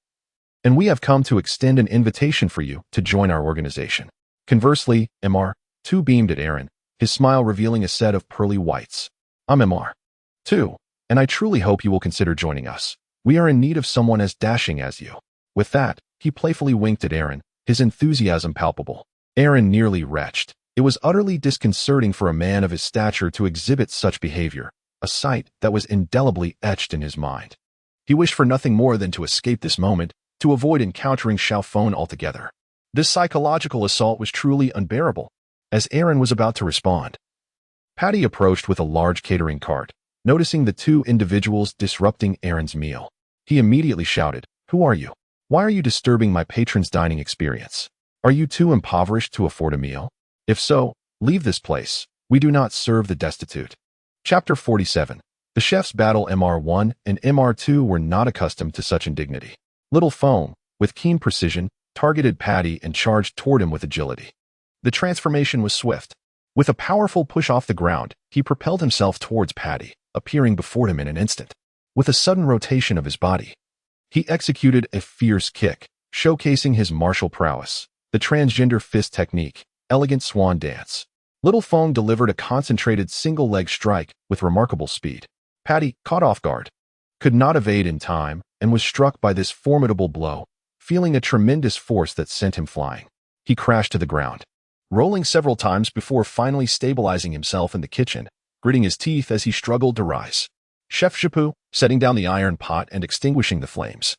[SPEAKER 1] and we have come to extend an invitation for you to join our organization." Conversely, MR2 beamed at Aaron, his smile revealing a set of pearly whites. "I'm MR2, and I truly hope you will consider joining us. We are in need of someone as dashing as you." With that, he playfully winked at Aaron, his enthusiasm palpable. Aaron nearly retched. It was utterly disconcerting for a man of his stature to exhibit such behavior, a sight that was indelibly etched in his mind. He wished for nothing more than to escape this moment, to avoid encountering Xiaofeng altogether. This psychological assault was truly unbearable. As Aaron was about to respond, Patty approached with a large catering cart. Noticing the two individuals disrupting Aaron's meal, he immediately shouted, "Who are you? Why are you disturbing my patron's dining experience? Are you too impoverished to afford a meal? If so, leave this place. We do not serve the destitute." Chapter 47. The chefs battle. MR1 and MR2 were not accustomed to such indignity. Little Fong, with keen precision, targeted Patty and charged toward him with agility. The transformation was swift. With a powerful push off the ground, he propelled himself towards Patty, appearing before him in an instant. With a sudden rotation of his body, he executed a fierce kick, showcasing his martial prowess, the transgender fist technique, elegant swan dance. Little Fong delivered a concentrated single-leg strike with remarkable speed. Patty, caught off guard, could not evade in time and was struck by this formidable blow, feeling a tremendous force that sent him flying. He crashed to the ground, rolling several times before finally stabilizing himself in the kitchen, gritting his teeth as he struggled to rise. Chef Chapu, setting down the iron pot and extinguishing the flames,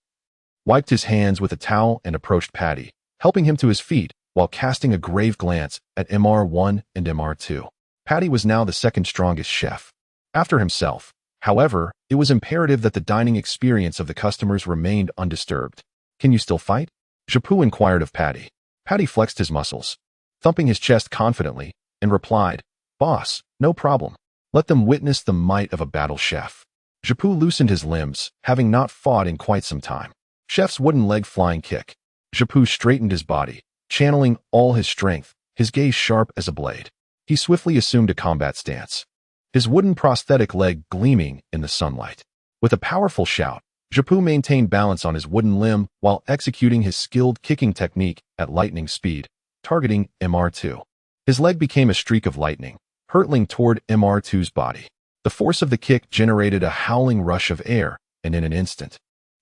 [SPEAKER 1] wiped his hands with a towel and approached Patty, helping him to his feet while casting a grave glance at MR1 and MR2. Patty was now the second strongest chef after himself. However, it was imperative that the dining experience of the customers remained undisturbed. "Can you still fight?" Chapu inquired of Patty. Patty flexed his muscles, thumping his chest confidently, and replied, "Boss, no problem. Let them witness the might of a battle chef." Chapu loosened his limbs, having not fought in quite some time. Chef's wooden leg flying kick. Chapu straightened his body, channeling all his strength, his gaze sharp as a blade. He swiftly assumed a combat stance, his wooden prosthetic leg gleaming in the sunlight. With a powerful shout, Chapu maintained balance on his wooden limb while executing his skilled kicking technique at lightning speed, targeting MR2. His leg became a streak of lightning, hurtling toward MR2's body. The force of the kick generated a howling rush of air, and in an instant,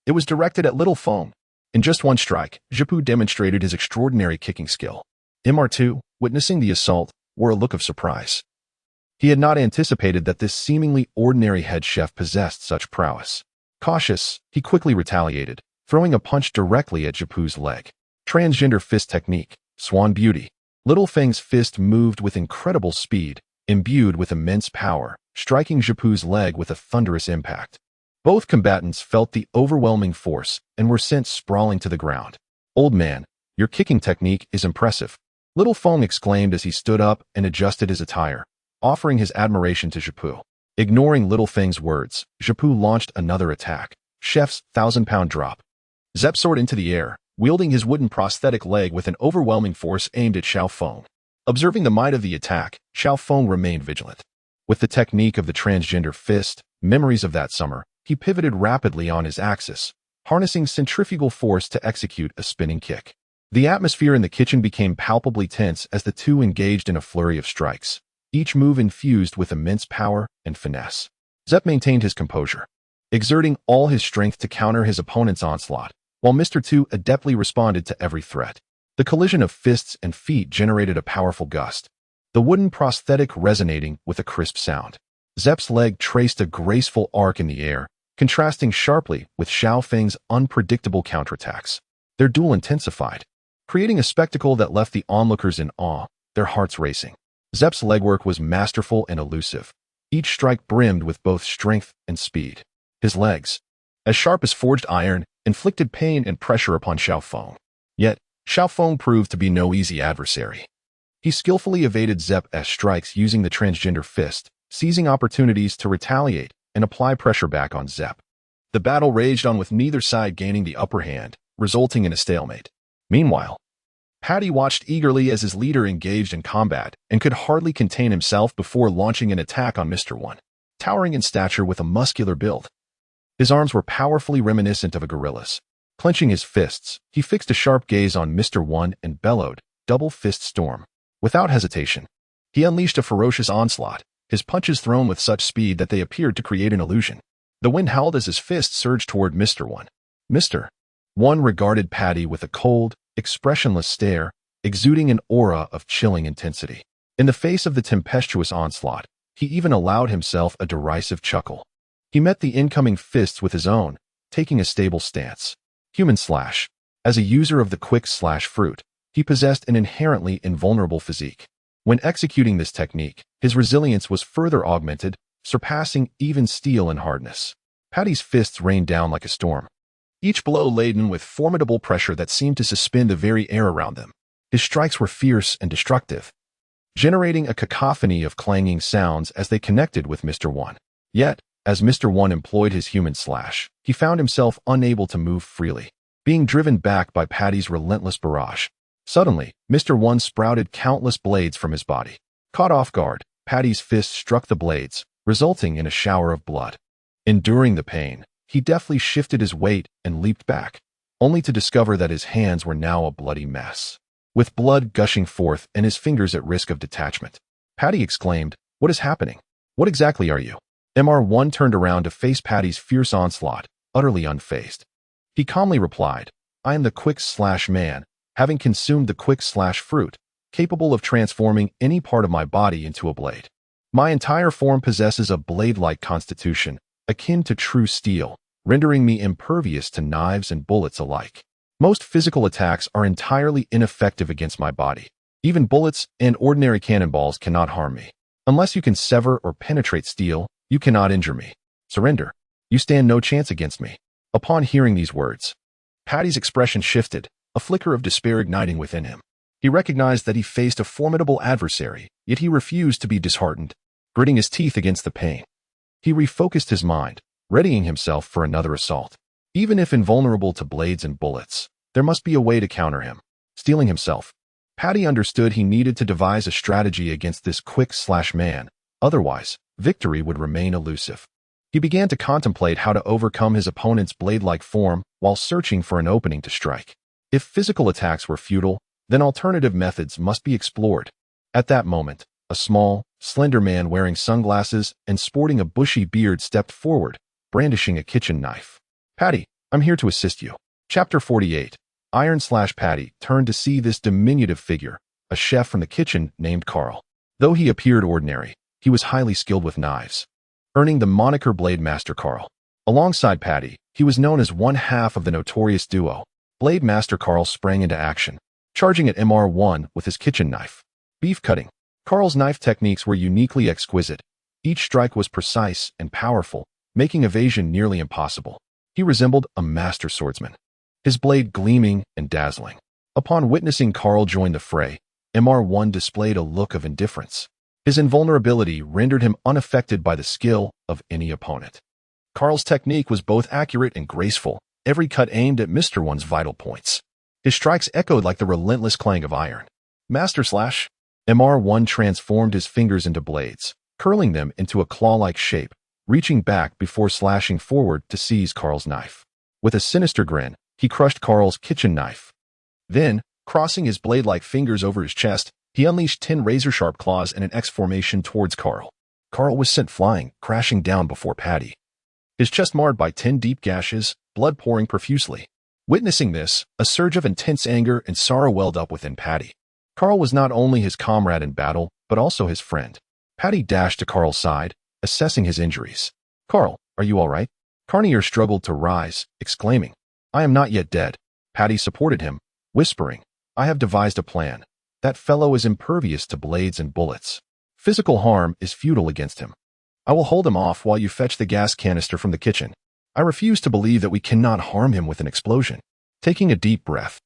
[SPEAKER 1] it was directed at Little Fong. In just one strike, Chapu demonstrated his extraordinary kicking skill. MR2, witnessing the assault, wore a look of surprise. He had not anticipated that this seemingly ordinary head chef possessed such prowess. Cautious, he quickly retaliated, throwing a punch directly at Japu's leg. Transgender fist technique, Swan Beauty. Little Feng's fist moved with incredible speed, imbued with immense power, striking Japu's leg with a thunderous impact. Both combatants felt the overwhelming force and were sent sprawling to the ground. Old man, your kicking technique is impressive. Little Feng exclaimed as he stood up and adjusted his attire, offering his admiration to Japu. Ignoring Little Feng's words, Japu launched another attack, Chef's 1,000-pound drop. Zep soared into the air, wielding his wooden prosthetic leg with an overwhelming force aimed at Xiao Feng. Observing the might of the attack, Xiao Feng remained vigilant. With the technique of the transgender fist, memories of that summer, he pivoted rapidly on his axis, harnessing centrifugal force to execute a spinning kick. The atmosphere in the kitchen became palpably tense as the two engaged in a flurry of strikes, each move infused with immense power and finesse. Zep maintained his composure, exerting all his strength to counter his opponent's onslaught, while Mr. Tu adeptly responded to every threat. The collision of fists and feet generated a powerful gust, the wooden prosthetic resonating with a crisp sound. Zep's leg traced a graceful arc in the air, contrasting sharply with Xiao Feng's unpredictable counterattacks. Their duel intensified, creating a spectacle that left the onlookers in awe, their hearts racing. Zep's legwork was masterful and elusive. Each strike brimmed with both strength and speed. His legs, as sharp as forged iron, inflicted pain and pressure upon Xiao Feng. Yet, Xiao Feng proved to be no easy adversary. He skillfully evaded Zep's strikes using the transgender fist, seizing opportunities to retaliate and apply pressure back on Zep. The battle raged on with neither side gaining the upper hand, resulting in a stalemate. Meanwhile, Patty watched eagerly as his leader engaged in combat and could hardly contain himself before launching an attack on Mr. One. Towering in stature with a muscular build, his arms were powerfully reminiscent of a gorilla's. Clenching his fists, he fixed a sharp gaze on Mr. One and bellowed, "Double fist storm." Without hesitation, he unleashed a ferocious onslaught, his punches thrown with such speed that they appeared to create an illusion. The wind howled as his fist surged toward Mr. One. Mr. One regarded Patty with a cold, expressionless stare, exuding an aura of chilling intensity. In the face of the tempestuous onslaught, he even allowed himself a derisive chuckle. He met the incoming fists with his own, taking a stable stance. Human slash. As a user of the quick slash fruit, he possessed an inherently invulnerable physique. When executing this technique, his resilience was further augmented, surpassing even steel in hardness. Patty's fists rained down like a storm, each blow laden with formidable pressure that seemed to suspend the very air around them. His strikes were fierce and destructive, generating a cacophony of clanging sounds as they connected with Mr. One. Yet, as Mr. One employed his human slash, he found himself unable to move freely, being driven back by Patty's relentless barrage. Suddenly, Mr. One sprouted countless blades from his body. Caught off guard, Patty's fist struck the blades, resulting in a shower of blood. Enduring the pain, he deftly shifted his weight and leaped back, only to discover that his hands were now a bloody mess. With blood gushing forth and his fingers at risk of detachment, Patty exclaimed, "What is happening? What exactly are you?" Mr. One turned around to face Patty's fierce onslaught, utterly unfazed. He calmly replied, "I am the quick slash man, having consumed the quick slash fruit, capable of transforming any part of my body into a blade. My entire form possesses a blade-like constitution, akin to true steel, rendering me impervious to knives and bullets alike. Most physical attacks are entirely ineffective against my body. Even bullets and ordinary cannonballs cannot harm me. Unless you can sever or penetrate steel, you cannot injure me. Surrender. You stand no chance against me." Upon hearing these words, Patty's expression shifted, a flicker of despair igniting within him. He recognized that he faced a formidable adversary, yet he refused to be disheartened. Gritting his teeth against the pain, he refocused his mind, readying himself for another assault. Even if invulnerable to blades and bullets, there must be a way to counter him. Steeling himself, Patty understood he needed to devise a strategy against this quick slash man, otherwise, victory would remain elusive. He began to contemplate how to overcome his opponent's blade-like form while searching for an opening to strike. If physical attacks were futile, then alternative methods must be explored. At that moment, a small, slender man wearing sunglasses and sporting a bushy beard stepped forward, brandishing a kitchen knife. "Patty, I'm here to assist you." Chapter 48. Patty turned to see this diminutive figure, a chef from the kitchen named Carl. Though he appeared ordinary, he was highly skilled with knives, earning the moniker Blade Master Carl. Alongside Patty, he was known as one half of the notorious duo. Blade Master Carl sprang into action, charging at MR1 with his kitchen knife. Beef cutting. Carl's knife techniques were uniquely exquisite. Each strike was precise and powerful, making evasion nearly impossible. He resembled a master swordsman, his blade gleaming and dazzling. Upon witnessing Carl join the fray, MR1 displayed a look of indifference. His invulnerability rendered him unaffected by the skill of any opponent. Carl's technique was both accurate and graceful, every cut aimed at Mr. One's vital points. His strikes echoed like the relentless clang of iron. Master Slash. MR1 transformed his fingers into blades, curling them into a claw-like shape, reaching back before slashing forward to seize Carl's knife. With a sinister grin, he crushed Carl's kitchen knife. Then, crossing his blade-like fingers over his chest, he unleashed 10 razor-sharp claws in an X formation towards Carl. Carl was sent flying, crashing down before Patty, his chest marred by 10 deep gashes, blood pouring profusely. Witnessing this, a surge of intense anger and sorrow welled up within Patty. Carl was not only his comrade in battle, but also his friend. Patty dashed to Carl's side, assessing his injuries. "Carl, are you all right?" Carnier struggled to rise, exclaiming, "I am not yet dead." Patty supported him, whispering, "I have devised a plan. That fellow is impervious to blades and bullets. Physical harm is futile against him. I will hold him off while you fetch the gas canister from the kitchen. I refuse to believe that we cannot harm him with an explosion." Taking a deep breath,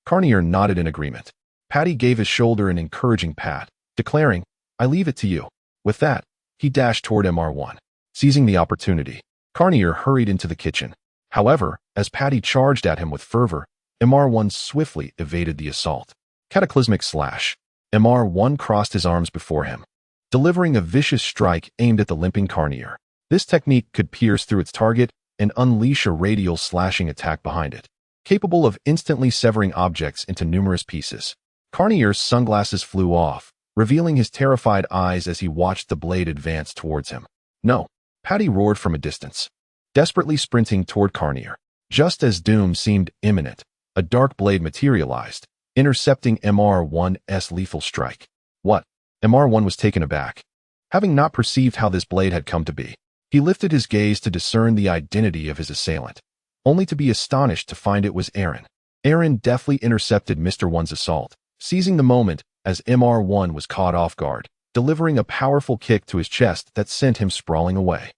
[SPEAKER 1] Carnier nodded in agreement. Patty gave his shoulder an encouraging pat, declaring, "I leave it to you." With that, he dashed toward MR1. Seizing the opportunity, Carnier hurried into the kitchen. However, as Patty charged at him with fervor, MR1 swiftly evaded the assault. Cataclysmic slash. MR1 crossed his arms before him, delivering a vicious strike aimed at the limping Carnier. This technique could pierce through its target and unleash a radial slashing attack behind it, capable of instantly severing objects into numerous pieces. Carnier's sunglasses flew off, revealing his terrified eyes as he watched the blade advance towards him. "No!" Patty roared from a distance, desperately sprinting toward Carnier. Just as doom seemed imminent, a dark blade materialized, intercepting MR1's lethal strike. "What?" MR1 was taken aback, having not perceived how this blade had come to be. He lifted his gaze to discern the identity of his assailant, only to be astonished to find it was Aaron. Aaron deftly intercepted Mr. One's assault, seizing the moment as MR1 was caught off guard, delivering a powerful kick to his chest that sent him sprawling away.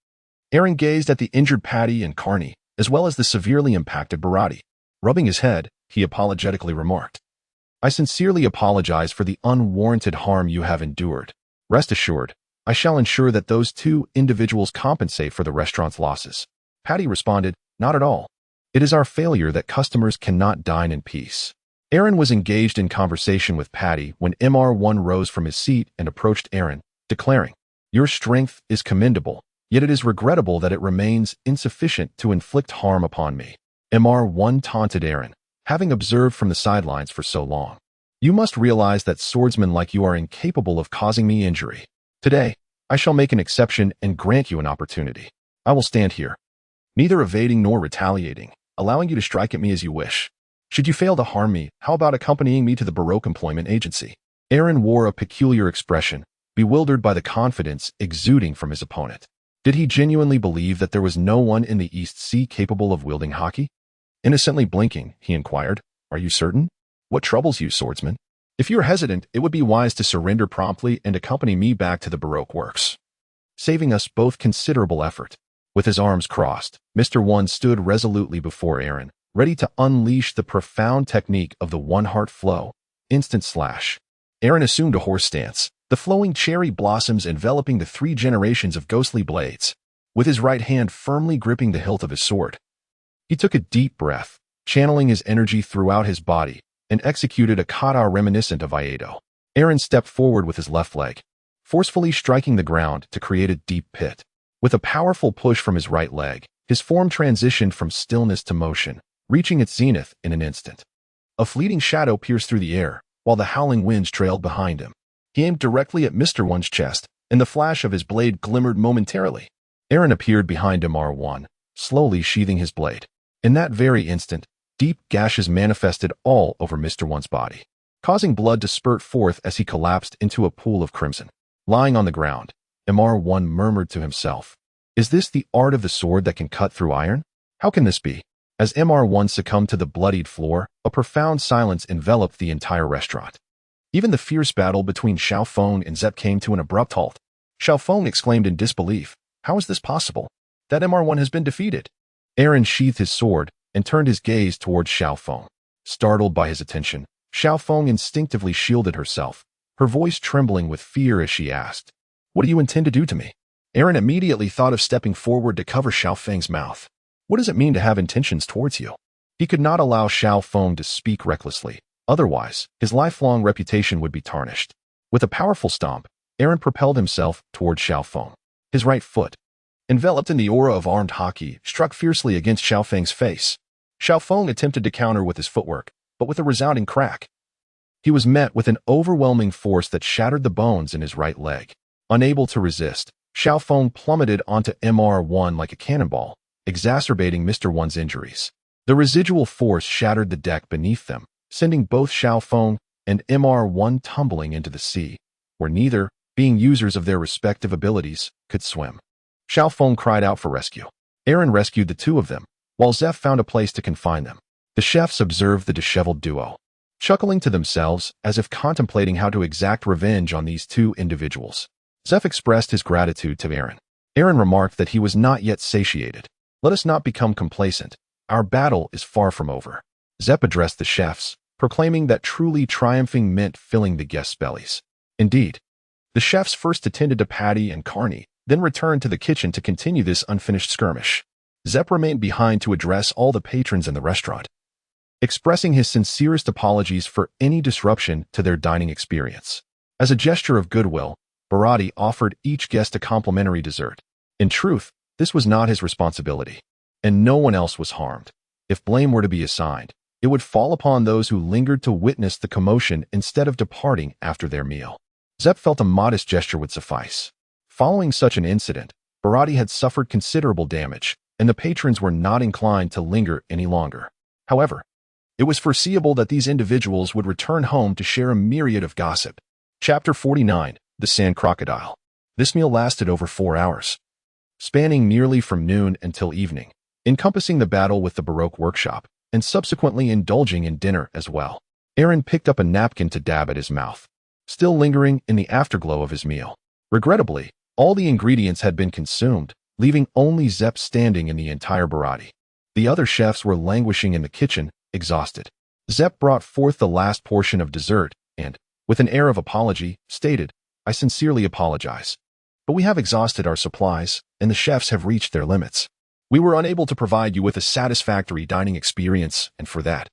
[SPEAKER 1] Aaron gazed at the injured Patty and Carney, as well as the severely impacted Barati. Rubbing his head, he apologetically remarked, "I sincerely apologize for the unwarranted harm you have endured. Rest assured, I shall ensure that those two individuals compensate for the restaurant's losses." Patty responded, "Not at all. It is our failure that customers cannot dine in peace." Aaron was engaged in conversation with Patty when MR1 rose from his seat and approached Aaron, declaring, "Your strength is commendable, yet it is regrettable that it remains insufficient to inflict harm upon me." MR1 taunted Aaron, having observed from the sidelines for so long. "You must realize that swordsmen like you are incapable of causing me injury. Today, I shall make an exception and grant you an opportunity. I will stand here, neither evading nor retaliating, allowing you to strike at me as you wish. Should you fail to harm me, how about accompanying me to the Baroque Employment Agency?" Aaron wore a peculiar expression, bewildered by the confidence exuding from his opponent. Did he genuinely believe that there was no one in the East Sea capable of wielding hockey? Innocently blinking, he inquired, "Are you certain? What troubles you, swordsman? If you're hesitant, it would be wise to surrender promptly and accompany me back to the Baroque works, saving us both considerable effort." With his arms crossed, Mr. One stood resolutely before Aaron, ready to unleash the profound technique of the one-heart flow, instant slash. Aaron assumed a horse stance, the flowing cherry blossoms enveloping the 3 generations of ghostly blades. With his right hand firmly gripping the hilt of his sword, he took a deep breath, channeling his energy throughout his body, and executed a kata reminiscent of Iaido. Aaron stepped forward with his left leg, forcefully striking the ground to create a deep pit. With a powerful push from his right leg, his form transitioned from stillness to motion, reaching its zenith in an instant. A fleeting shadow pierced through the air, while the howling winds trailed behind him. He aimed directly at Mr. One's chest, and the flash of his blade glimmered momentarily. Aaron appeared behind MR1, slowly sheathing his blade. In that very instant, deep gashes manifested all over Mr. One's body, causing blood to spurt forth as he collapsed into a pool of crimson. Lying on the ground, MR1 murmured to himself, Is this the art of the sword that can cut through iron? How can this be? As MR1 succumbed to the bloodied floor, a profound silence enveloped the entire restaurant. Even the fierce battle between Xiaofeng and Zep came to an abrupt halt. Xiaofeng exclaimed in disbelief, "How is this possible? That MR1 has been defeated." Aaron sheathed his sword and turned his gaze towards Xiaofeng. Startled by his attention, Xiaofeng instinctively shielded herself, her voice trembling with fear as she asked, "What do you intend to do to me?" Aaron immediately thought of stepping forward to cover Xiaofeng's mouth. What does it mean to have intentions towards you? He could not allow Xiaofeng to speak recklessly. Otherwise, his lifelong reputation would be tarnished. With a powerful stomp, Aaron propelled himself towards Xiaofeng. His right foot, enveloped in the aura of armed hockey, struck fiercely against Xiaofeng's face. Xiaofeng attempted to counter with his footwork, but with a resounding crack. He was met with an overwhelming force that shattered the bones in his right leg. Unable to resist, Xiaofeng plummeted onto MR1 like a cannonball, exacerbating Mr. One's injuries. The residual force shattered the deck beneath them, sending both Xiaofeng and MR1 tumbling into the sea, where neither, being users of their respective abilities, could swim. Xiaofeng cried out for rescue. Aaron rescued the two of them, while Zeph found a place to confine them. The chefs observed the disheveled duo, chuckling to themselves as if contemplating how to exact revenge on these two individuals. Zeph expressed his gratitude to Aaron. Aaron remarked that he was not yet satiated. "Let us not become complacent. Our battle is far from over." Zep addressed the chefs, proclaiming that truly triumphing meant filling the guests' bellies. Indeed, the chefs first attended to Patty and Carney, then returned to the kitchen to continue this unfinished skirmish. Zep remained behind to address all the patrons in the restaurant, expressing his sincerest apologies for any disruption to their dining experience. As a gesture of goodwill, Barati offered each guest a complimentary dessert. In truth, this was not his responsibility, and no one else was harmed. If blame were to be assigned, it would fall upon those who lingered to witness the commotion instead of departing after their meal. Zep felt a modest gesture would suffice. Following such an incident, Barati had suffered considerable damage, and the patrons were not inclined to linger any longer. However, it was foreseeable that these individuals would return home to share a myriad of gossip. Chapter 49, The Sand Crocodile. This meal lasted over 4 hours, spanning nearly from noon until evening, encompassing the battle with the Baroque workshop, and subsequently indulging in dinner as well. Aaron picked up a napkin to dab at his mouth, still lingering in the afterglow of his meal. Regrettably, all the ingredients had been consumed, leaving only Zep standing in the entire Barati. The other chefs were languishing in the kitchen, exhausted. Zep brought forth the last portion of dessert and, with an air of apology, stated, "I sincerely apologize, but we have exhausted our supplies, and the chefs have reached their limits. We were unable to provide you with a satisfactory dining experience, and for that,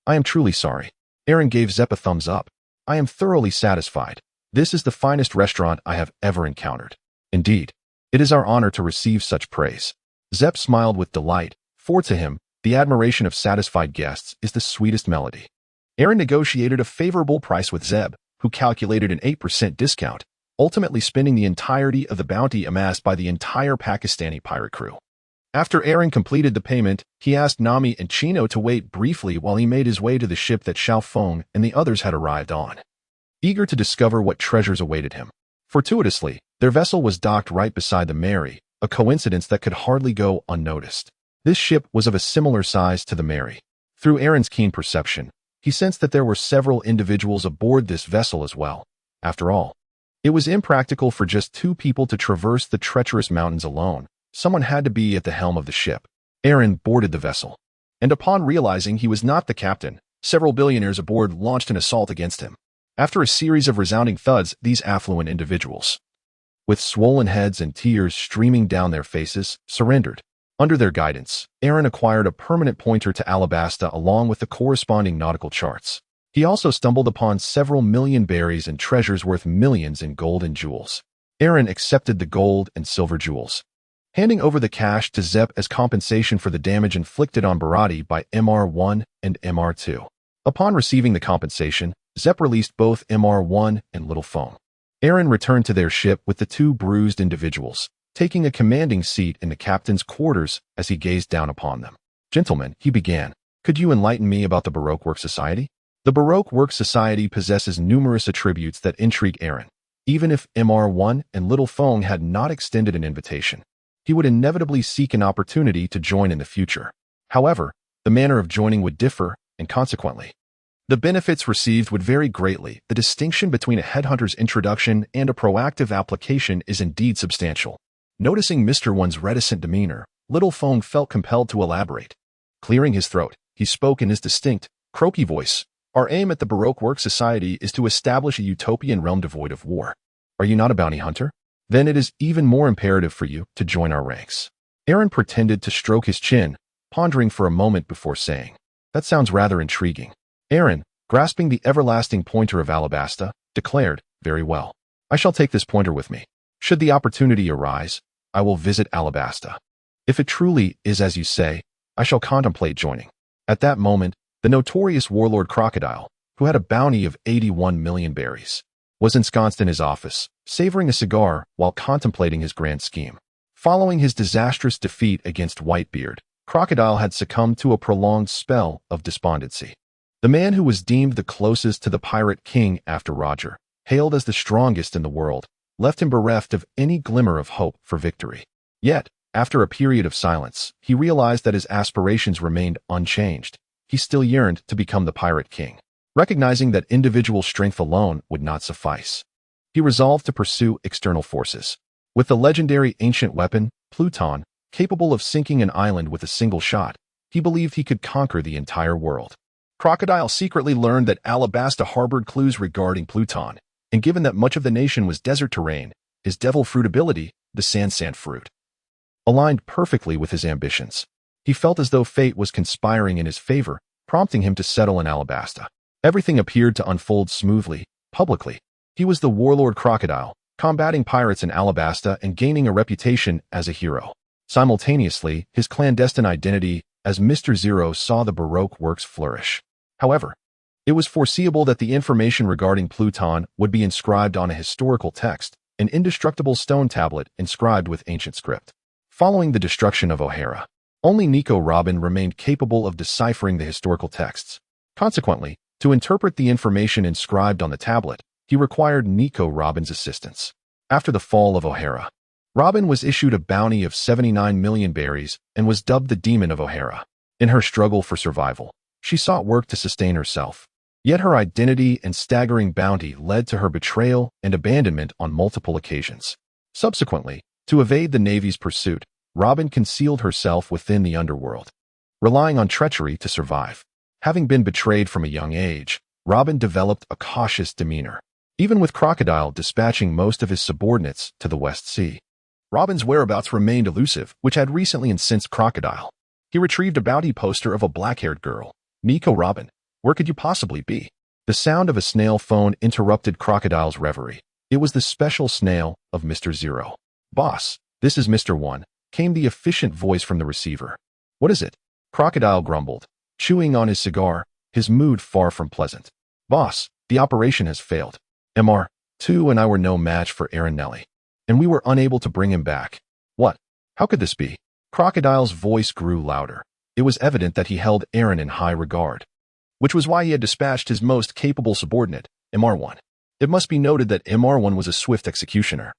[SPEAKER 1] I am truly sorry." Aaron gave Zep a thumbs up. "I am thoroughly satisfied. This is the finest restaurant I have ever encountered. Indeed, it is our honor to receive such praise." Zep smiled with delight, for to him, the admiration of satisfied guests is the sweetest melody. Aaron negotiated a favorable price with Zeb, who calculated an 8% discount, ultimately spending the entirety of the bounty amassed by the entire Pakistani pirate crew. After Aaron completed the payment, he asked Nami and Chino to wait briefly while he made his way to the ship that Xiaofeng and the others had arrived on, eager to discover what treasures awaited him. Fortuitously, their vessel was docked right beside the Mary, a coincidence that could hardly go unnoticed. This ship was of a similar size to the Mary. Through Aaron's keen perception, he sensed that there were several individuals aboard this vessel as well. After all, it was impractical for just 2 people to traverse the treacherous mountains alone. Someone had to be at the helm of the ship. Aaron boarded the vessel, and upon realizing he was not the captain, several billionaires aboard launched an assault against him. After a series of resounding thuds, these affluent individuals, with swollen heads and tears streaming down their faces, surrendered. Under their guidance, Aaron acquired a permanent pointer to Alabasta along with the corresponding nautical charts. He also stumbled upon several million berries and treasures worth millions in gold and jewels. Aaron accepted the gold and silver jewels, handing over the cash to Zep as compensation for the damage inflicted on Barati by MR1 and MR2. Upon receiving the compensation, Zep released both MR1 and Little Feng. Aaron returned to their ship with the 2 bruised individuals, taking a commanding seat in the captain's quarters as he gazed down upon them. "Gentlemen," he began, "could you enlighten me about the Baroque Work Society?" The Baroque Work Society possesses numerous attributes that intrigue Aaron, even if MR1 and Little Feng had not extended an invitation. he would inevitably seek an opportunity to join in the future. However, the manner of joining would differ, and consequently, the benefits received would vary greatly. The distinction between a headhunter's introduction and a proactive application is indeed substantial. Noticing Mr. One's reticent demeanor, Little Phone felt compelled to elaborate. Clearing his throat, he spoke in his distinct, croaky voice. Our aim at the Baroque Work Society is to establish a utopian realm devoid of war. Are you not a bounty hunter? Then it is even more imperative for you to join our ranks. Aaron pretended to stroke his chin, pondering for a moment before saying, That sounds rather intriguing. Aaron, grasping the everlasting pointer of Alabasta, declared, Very well. I shall take this pointer with me. Should the opportunity arise, I will visit Alabasta. If it truly is as you say, I shall contemplate joining. At that moment, the notorious warlord Crocodile, who had a bounty of 81 million berries, was ensconced in his office, savoring a cigar while contemplating his grand scheme. Following his disastrous defeat against Whitebeard, Crocodile had succumbed to a prolonged spell of despondency. The man who was deemed the closest to the pirate king after Roger, hailed as the strongest in the world, left him bereft of any glimmer of hope for victory. Yet, after a period of silence, he realized that his aspirations remained unchanged. He still yearned to become the pirate king. Recognizing that individual strength alone would not suffice, he resolved to pursue external forces. With the legendary ancient weapon, Pluton, capable of sinking an island with a single shot, he believed he could conquer the entire world. Crocodile secretly learned that Alabasta harbored clues regarding Pluton, and given that much of the nation was desert terrain, his devil fruit ability, the sand fruit, aligned perfectly with his ambitions. He felt as though fate was conspiring in his favor, prompting him to settle in Alabasta. Everything appeared to unfold smoothly, publicly. He was the warlord Crocodile, combating pirates in Alabasta and gaining a reputation as a hero. Simultaneously, his clandestine identity as Mr. Zero saw the Baroque works flourish. However, it was foreseeable that the information regarding Pluton would be inscribed on a historical text, an indestructible stone tablet inscribed with ancient script. Following the destruction of O'Hara, only Nico Robin remained capable of deciphering the historical texts. Consequently, to interpret the information inscribed on the tablet, he required Nico Robin's assistance. After the fall of O'Hara, Robin was issued a bounty of 79 million berries and was dubbed the Demon of O'Hara. In her struggle for survival, she sought work to sustain herself. Yet her identity and staggering bounty led to her betrayal and abandonment on multiple occasions. Subsequently, to evade the Navy's pursuit, Robin concealed herself within the underworld, relying on treachery to survive. Having been betrayed from a young age, Robin developed a cautious demeanor, even with Crocodile dispatching most of his subordinates to the West Sea. Robin's whereabouts remained elusive, which had recently incensed Crocodile. He retrieved a bounty poster of a black-haired girl. Nico Robin, where could you possibly be? The sound of a snail phone interrupted Crocodile's reverie. It was the special snail of Mr. Zero. Boss, this is Mr. One, came the efficient voice from the receiver. What is it? Crocodile grumbled, chewing on his cigar, his mood far from pleasant. Boss, the operation has failed. MR2 and I were no match for Aaron Nelly, and we were unable to bring him back. What? How could this be? Crocodile's voice grew louder. It was evident that he held Aaron in high regard, which was why he had dispatched his most capable subordinate, MR1. It must be noted that MR1 was a swift executioner,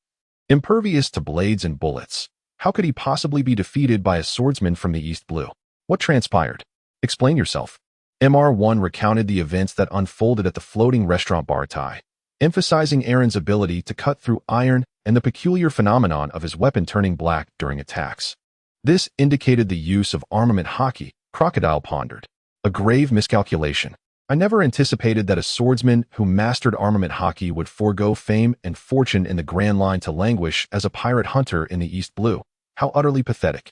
[SPEAKER 1] impervious to blades and bullets. How could he possibly be defeated by a swordsman from the East Blue? What transpired? Explain yourself. MR1 recounted the events that unfolded at the floating restaurant bar Thai, emphasizing Aaron's ability to cut through iron and the peculiar phenomenon of his weapon turning black during attacks. This indicated the use of armament hockey, Crocodile pondered. A grave miscalculation. I never anticipated that a swordsman who mastered armament hockey would forego fame and fortune in the Grand Line to languish as a pirate hunter in the East Blue. How utterly pathetic.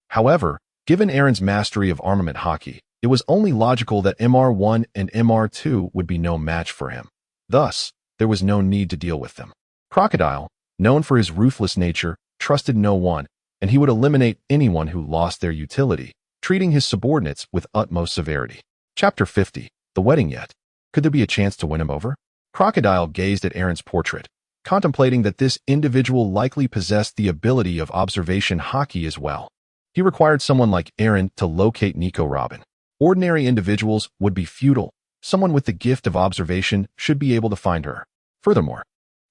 [SPEAKER 1] However, given Aaron's mastery of armament hockey, it was only logical that MR1 and MR2 would be no match for him. Thus, there was no need to deal with them. Crocodile, known for his ruthless nature, trusted no one, and he would eliminate anyone who lost their utility, treating his subordinates with utmost severity. Chapter 50. The wedding yet? Could there be a chance to win him over? Crocodile gazed at Aaron's portrait, contemplating that this individual likely possessed the ability of observation hockey as well. He required someone like Aaron to locate Nico Robin. Ordinary individuals would be futile. Someone with the gift of observation should be able to find her. Furthermore,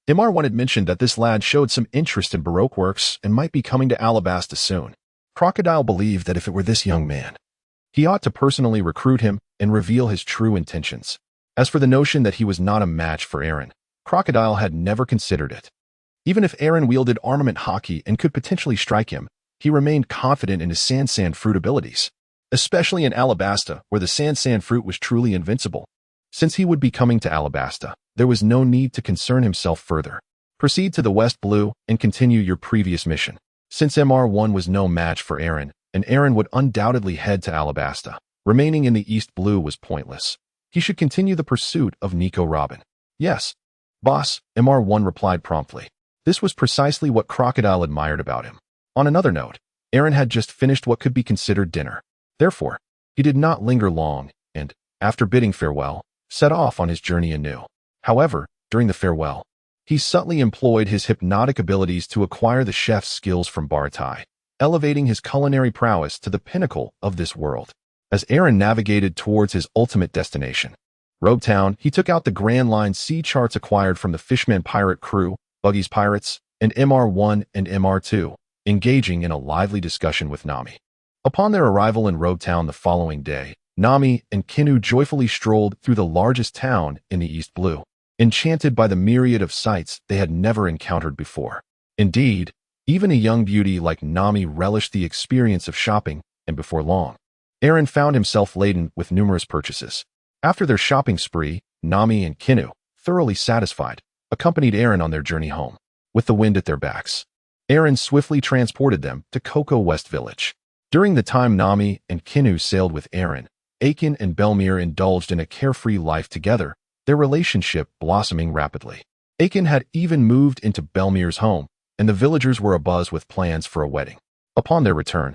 [SPEAKER 1] Mr. had mentioned that this lad showed some interest in Baroque works and might be coming to Alabasta soon. Crocodile believed that if it were this young man, he ought to personally recruit him and reveal his true intentions. As for the notion that he was not a match for Aaron, Crocodile had never considered it. Even if Aaron wielded armament hockey and could potentially strike him, he remained confident in his Sand fruit abilities, especially in Alabasta, where the Sand fruit was truly invincible. Since he would be coming to Alabasta, there was no need to concern himself further. Proceed to the West Blue and continue your previous mission. Since MR1 was no match for Aaron, and Aaron would undoubtedly head to Alabasta, remaining in the East Blue was pointless. He should continue the pursuit of Nico Robin. Yes, boss, MR1 replied promptly. This was precisely what Crocodile admired about him. On another note, Aaron had just finished what could be considered dinner. Therefore, he did not linger long and, after bidding farewell, set off on his journey anew. However, during the farewell, he subtly employed his hypnotic abilities to acquire the chef's skills from Baratai, elevating his culinary prowess to the pinnacle of this world. As Aaron navigated towards his ultimate destination, Rogue Town, he took out the Grand Line sea charts acquired from the Fishman pirate crew, Buggy's Pirates, and MR1 and MR2, engaging in a lively discussion with Nami. Upon their arrival in Rogue Town the following day, Nami and Kinu joyfully strolled through the largest town in the East Blue, enchanted by the myriad of sights they had never encountered before. Indeed, even a young beauty like Nami relished the experience of shopping, and before long, Aaron found himself laden with numerous purchases. After their shopping spree, Nami and Kinu, thoroughly satisfied, accompanied Aaron on their journey home. With the wind at their backs, Aaron swiftly transported them to Cocoa West Village. During the time Nami and Kinu sailed with Aaron, Aiken and Belmere indulged in a carefree life together, their relationship blossoming rapidly. Aiken had even moved into Belmere's home, and the villagers were abuzz with plans for a wedding. Upon their return,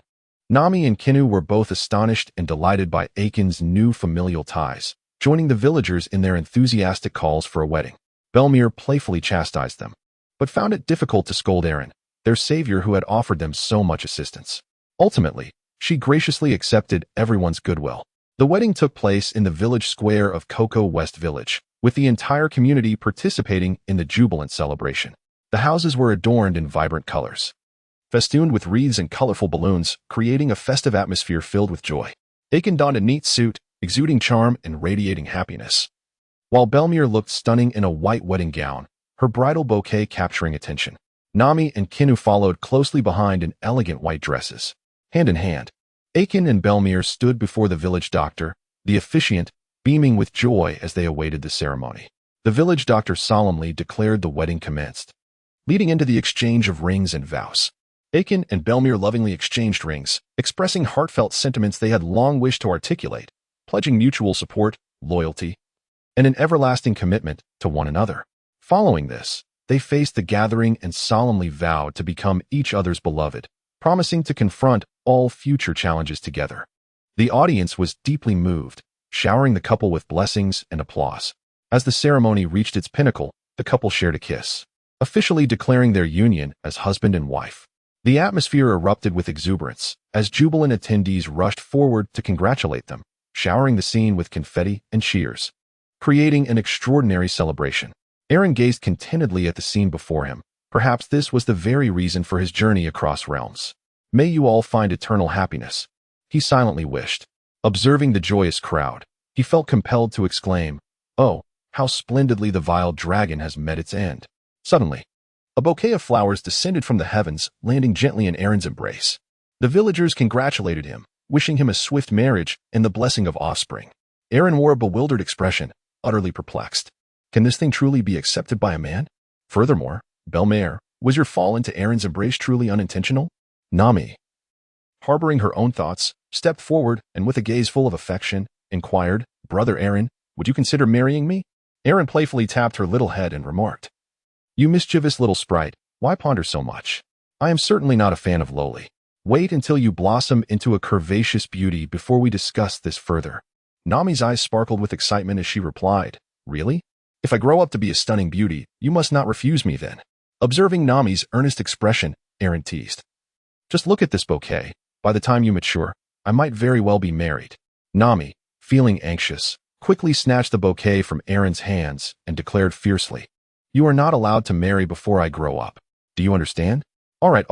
[SPEAKER 1] Nami and Kinu were both astonished and delighted by Aiken's new familial ties, joining the villagers in their enthusiastic calls for a wedding. Belmere playfully chastised them, but found it difficult to scold Aaron, their savior who had offered them so much assistance. Ultimately, she graciously accepted everyone's goodwill. The wedding took place in the village square of Cocoa West Village, with the entire community participating in the jubilant celebration. The houses were adorned in vibrant colors, festooned with wreaths and colorful balloons, creating a festive atmosphere filled with joy. Aiken donned a neat suit, exuding charm and radiating happiness, while Belmere looked stunning in a white wedding gown, her bridal bouquet capturing attention. Nami and Kinu followed closely behind in elegant white dresses. Hand in hand, Aiken and Belmere stood before the village doctor, the officiant, beaming with joy as they awaited the ceremony. The village doctor solemnly declared the wedding commenced, leading into the exchange of rings and vows. Aiken and Belmere lovingly exchanged rings, expressing heartfelt sentiments they had long wished to articulate, pledging mutual support, loyalty, and an everlasting commitment to one another. Following this, they faced the gathering and solemnly vowed to become each other's beloved, promising to confront all future challenges together. The audience was deeply moved, showering the couple with blessings and applause. As the ceremony reached its pinnacle, the couple shared a kiss, officially declaring their union as husband and wife. The atmosphere erupted with exuberance as jubilant attendees rushed forward to congratulate them, showering the scene with confetti and cheers, creating an extraordinary celebration. Aaron gazed contentedly at the scene before him. Perhaps this was the very reason for his journey across realms. May you all find eternal happiness, he silently wished. Observing the joyous crowd, he felt compelled to exclaim, "Oh, how splendidly the vile dragon has met its end." Suddenly, a bouquet of flowers descended from the heavens, landing gently in Aaron's embrace. The villagers congratulated him, wishing him a swift marriage and the blessing of offspring. Aaron wore a bewildered expression, utterly perplexed. Can this thing truly be accepted by a man? Furthermore, Belmere, was your fall into Aaron's embrace truly unintentional? Nami, harboring her own thoughts, stepped forward and with a gaze full of affection, inquired, "Brother Aaron, would you consider marrying me?" Aaron playfully tapped her little head and remarked, "You mischievous little sprite, why ponder so much? I am certainly not a fan of lowly. Wait until you blossom into a curvaceous beauty before we discuss this further." Nami's eyes sparkled with excitement as she replied, "Really? If I grow up to be a stunning beauty, you must not refuse me then." Observing Nami's earnest expression, Aaron teased, "Just look at this bouquet. By the time you mature, I might very well be married." Nami, feeling anxious, quickly snatched the bouquet from Aaron's hands and declared fiercely, You are not allowed to marry before I grow up. Do you understand? All right.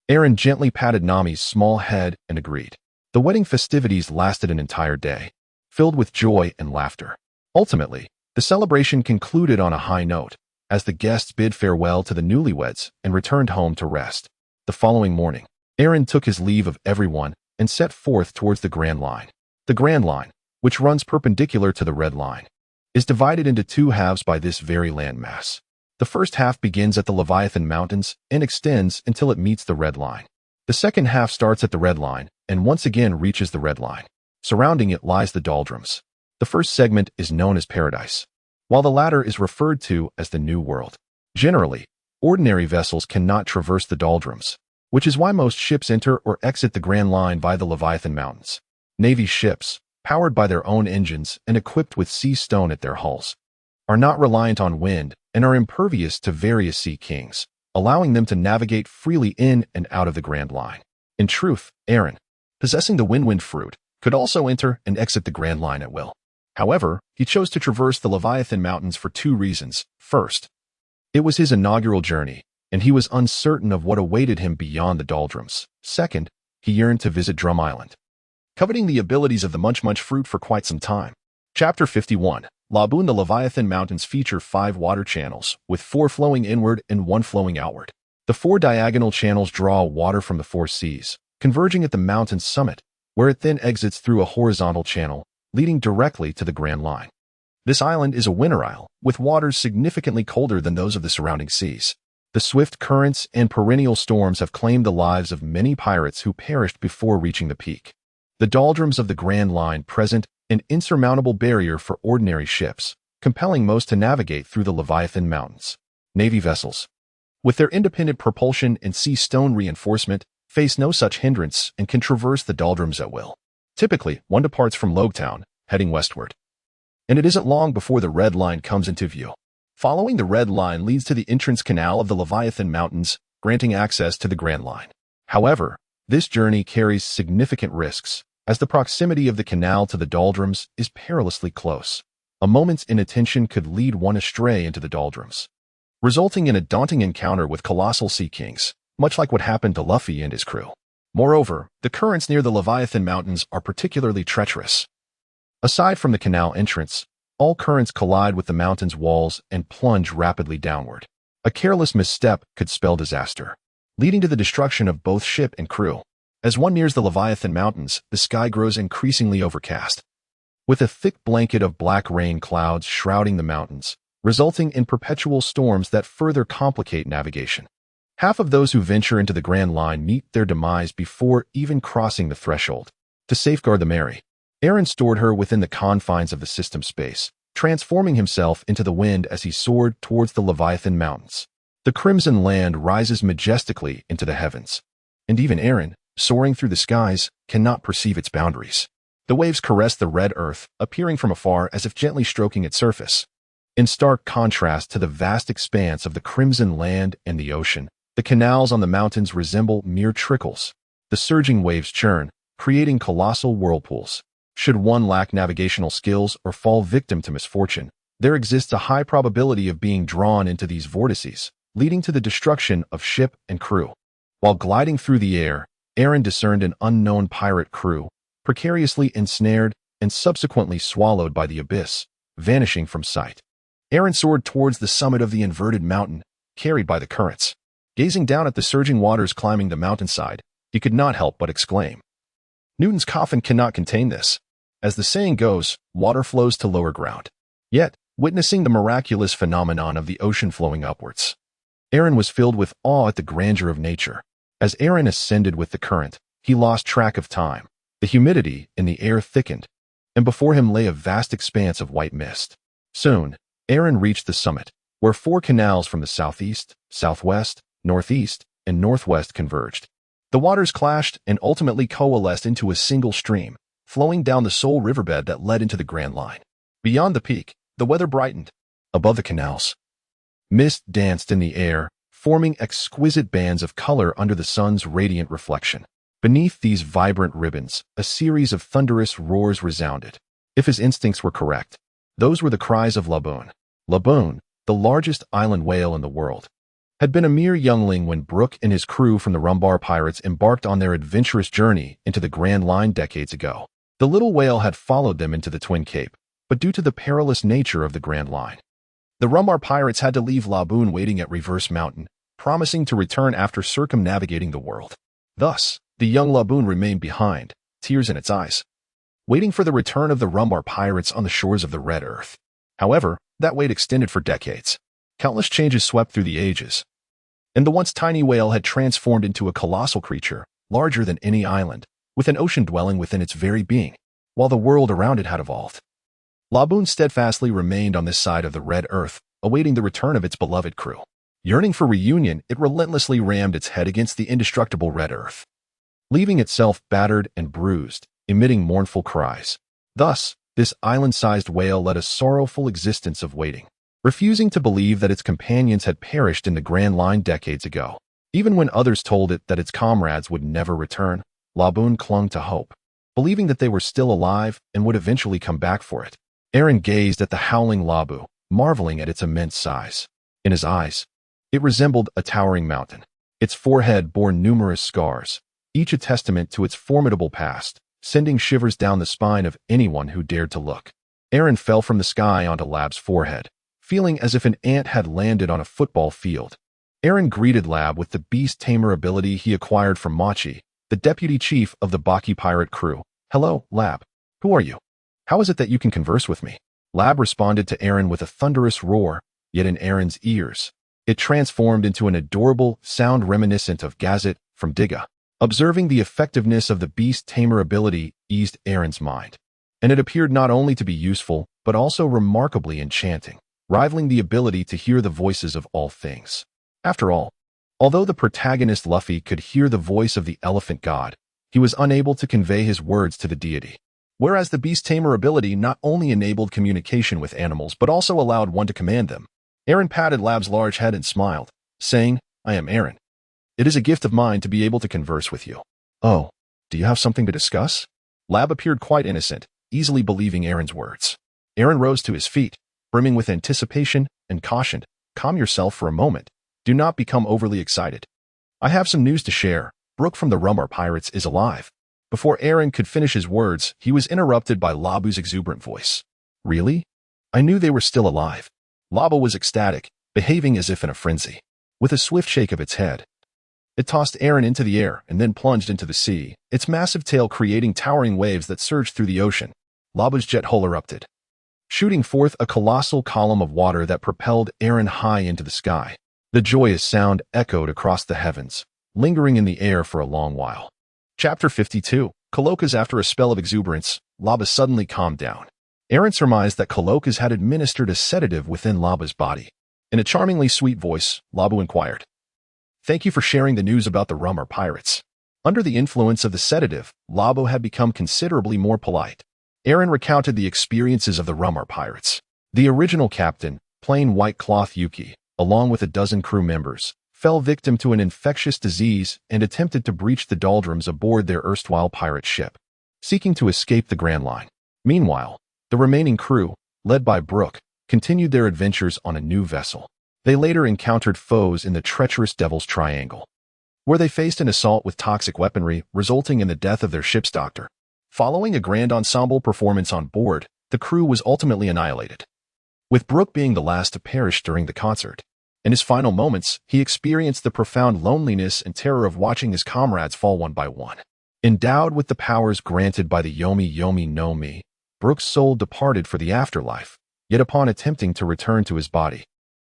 [SPEAKER 1] Aaron gently patted Nami's small head and agreed. The wedding festivities lasted an entire day, filled with joy and laughter. Ultimately, the celebration concluded on a high note, as the guests bid farewell to the newlyweds and returned home to rest. The following morning, Aaron took his leave of everyone and set forth towards the Grand Line. The Grand Line, which runs perpendicular to the Red Line, is divided into two halves by this very landmass. The first half begins at the Leviathan Mountains and extends until it meets the Red Line. The second half starts at the Red Line and once again reaches the Red Line. Surrounding it lies the doldrums. The first segment is known as Paradise, while the latter is referred to as the New World. Generally, ordinary vessels cannot traverse the doldrums, which is why most ships enter or exit the Grand Line via the Leviathan Mountains. Navy ships, powered by their own engines and equipped with sea stone at their hulls, are not reliant on wind and are impervious to various sea kings, allowing them to navigate freely in and out of the Grand Line. In truth, Aaron, possessing the Wind fruit, could also enter and exit the Grand Line at will. However, he chose to traverse the Leviathan Mountains for two reasons. First, it was his inaugural journey, and he was uncertain of what awaited him beyond the doldrums. Second, he yearned to visit Drum Island, coveting the abilities of the Munch fruit for quite some time. Chapter 51. Laboon. The Leviathan Mountains feature 5 water channels, with 4 flowing inward and 1 flowing outward. The 4 diagonal channels draw water from the 4 seas, converging at the mountain's summit, where it then exits through a horizontal channel, leading directly to the Grand Line. This island is a winter isle, with waters significantly colder than those of the surrounding seas. The swift currents and perennial storms have claimed the lives of many pirates who perished before reaching the peak. The doldrums of the Grand Line present an insurmountable barrier for ordinary ships, compelling most to navigate through the Leviathan Mountains. Navy vessels, with their independent propulsion and sea stone reinforcement, face no such hindrance and can traverse the doldrums at will. Typically, one departs from Logtown, heading westward, and it isn't long before the Red Line comes into view. Following the Red Line leads to the entrance canal of the Leviathan Mountains, granting access to the Grand Line. However, this journey carries significant risks, as the proximity of the canal to the doldrums is perilously close. A moment's inattention could lead one astray into the doldrums, resulting in a daunting encounter with colossal sea kings, much like what happened to Luffy and his crew. Moreover, the currents near the Leviathan Mountains are particularly treacherous. Aside from the canal entrance, all currents collide with the mountain's walls and plunge rapidly downward. A careless misstep could spell disaster, leading to the destruction of both ship and crew. As one nears the Leviathan Mountains, the sky grows increasingly overcast, with a thick blanket of black rain clouds shrouding the mountains, resulting in perpetual storms that further complicate navigation. Half of those who venture into the Grand Line meet their demise before even crossing the threshold. To safeguard the Mary, Aaron stored her within the confines of the system space, transforming himself into the wind as he soared towards the Leviathan Mountains. The crimson land rises majestically into the heavens, and even Aaron, soaring through the skies, cannot perceive its boundaries. The waves caress the red earth, appearing from afar as if gently stroking its surface. In stark contrast to the vast expanse of the crimson land and the ocean, the canals on the mountains resemble mere trickles. The surging waves churn, creating colossal whirlpools. Should one lack navigational skills or fall victim to misfortune, there exists a high probability of being drawn into these vortices, leading to the destruction of ship and crew. While gliding through the air, Aaron discerned an unknown pirate crew, precariously ensnared and subsequently swallowed by the abyss, vanishing from sight. Aaron soared towards the summit of the inverted mountain, carried by the currents. Gazing down at the surging waters climbing the mountainside, he could not help but exclaim, "Newton's coffin cannot contain this." As the saying goes, water flows to lower ground. Yet, witnessing the miraculous phenomenon of the ocean flowing upwards, Aaron was filled with awe at the grandeur of nature. As Aaron ascended with the current, he lost track of time. The humidity in the air thickened, and before him lay a vast expanse of white mist. Soon, Aaron reached the summit, where 4 canals from the southeast, southwest, northeast, and northwest converged. The waters clashed and ultimately coalesced into a single stream, flowing down the sole riverbed that led into the Grand Line. Beyond the peak, the weather brightened. Above the canals, mist danced in the air, forming exquisite bands of color under the sun's radiant reflection. Beneath these vibrant ribbons, a series of thunderous roars resounded. If his instincts were correct, those were the cries of Laboon. Laboon, the the largest island whale in the world, had been a mere youngling when Brooke and his crew from the Rumbar pirates embarked on their adventurous journey into the Grand Line decades ago. The little whale had followed them into the Twin Cape, but due to the perilous nature of the Grand Line, the Rumbar pirates had to leave Laboon waiting at Reverse Mountain, promising to return after circumnavigating the world. Thus, the young Laboon remained behind, tears in its eyes, waiting for the return of the Rumbar pirates on the shores of the Red Earth. However, that wait extended for decades. Countless changes swept through the ages, and the once tiny whale had transformed into a colossal creature, larger than any island, with an ocean dwelling within its very being, while the world around it had evolved. Laboon steadfastly remained on this side of the Red Earth, awaiting the return of its beloved crew. Yearning for reunion, it relentlessly rammed its head against the indestructible Red Earth, leaving itself battered and bruised, emitting mournful cries. Thus, this island-sized whale led a sorrowful existence of waiting, refusing to believe that its companions had perished in the Grand Line decades ago. Even when others told it that its comrades would never return, Laboon clung to hope, believing that they were still alive and would eventually come back for it. Aaron gazed at the howling Labu, marveling at its immense size. In his eyes, it resembled a towering mountain. Its forehead bore numerous scars, each a testament to its formidable past, sending shivers down the spine of anyone who dared to look. Aaron fell from the sky onto Lab's forehead, feeling as if an ant had landed on a football field. Aaron greeted Lab with the beast tamer ability he acquired from Machi, the deputy chief of the Baki pirate crew. "Hello, Lab. Who are you? How is it that you can converse with me?" Lab responded to Aaron with a thunderous roar, yet in Aaron's ears, it transformed into an adorable sound reminiscent of Gazette from Digga. Observing the effectiveness of the beast tamer ability eased Aaron's mind, and it appeared not only to be useful, but also remarkably enchanting, rivaling the ability to hear the voices of all things. After all, although the protagonist Luffy could hear the voice of the elephant god, he was unable to convey his words to the deity. Whereas the beast tamer ability not only enabled communication with animals, but also allowed one to command them. Aaron patted Lab's large head and smiled, saying, "I am Aaron. It is a gift of mine to be able to converse with you." "Oh, do you have something to discuss?" Lab appeared quite innocent, easily believing Aaron's words. Aaron rose to his feet, brimming with anticipation, and cautioned, "Calm yourself for a moment. Do not become overly excited. I have some news to share. Brooke from the Rumbar Pirates is alive." Before Aaron could finish his words, he was interrupted by Labu's exuberant voice. "Really? I knew they were still alive." Labu was ecstatic, behaving as if in a frenzy. With a swift shake of its head, it tossed Aaron into the air and then plunged into the sea, its massive tail creating towering waves that surged through the ocean. Labu's jet hull erupted, shooting forth a colossal column of water that propelled Aaron high into the sky. The joyous sound echoed across the heavens, lingering in the air for a long while. Chapter 52. Coloca's. After a spell of exuberance, Labu suddenly calmed down. Aaron surmised that Coloca's had administered a sedative within Labu's body. In a charmingly sweet voice, Labu inquired, "Thank you for sharing the news about the Rumbar pirates." Under the influence of the sedative, Labu had become considerably more polite. Aaron recounted the experiences of the Rumbar pirates. The original captain, Plain White Cloth Yuki, along with a dozen crew members, fell victim to an infectious disease and attempted to breach the doldrums aboard their erstwhile pirate ship, seeking to escape the Grand Line. Meanwhile, the remaining crew, led by Brooke, continued their adventures on a new vessel. They later encountered foes in the treacherous Devil's Triangle, where they faced an assault with toxic weaponry, resulting in the death of their ship's doctor. Following a grand ensemble performance on board, the crew was ultimately annihilated, with Brooke being the last to perish during the concert. In his final moments, he experienced the profound loneliness and terror of watching his comrades fall one by one. Endowed with the powers granted by the Yomi Yomi no Mi, Brooke's soul departed for the afterlife, yet upon attempting to return to his body,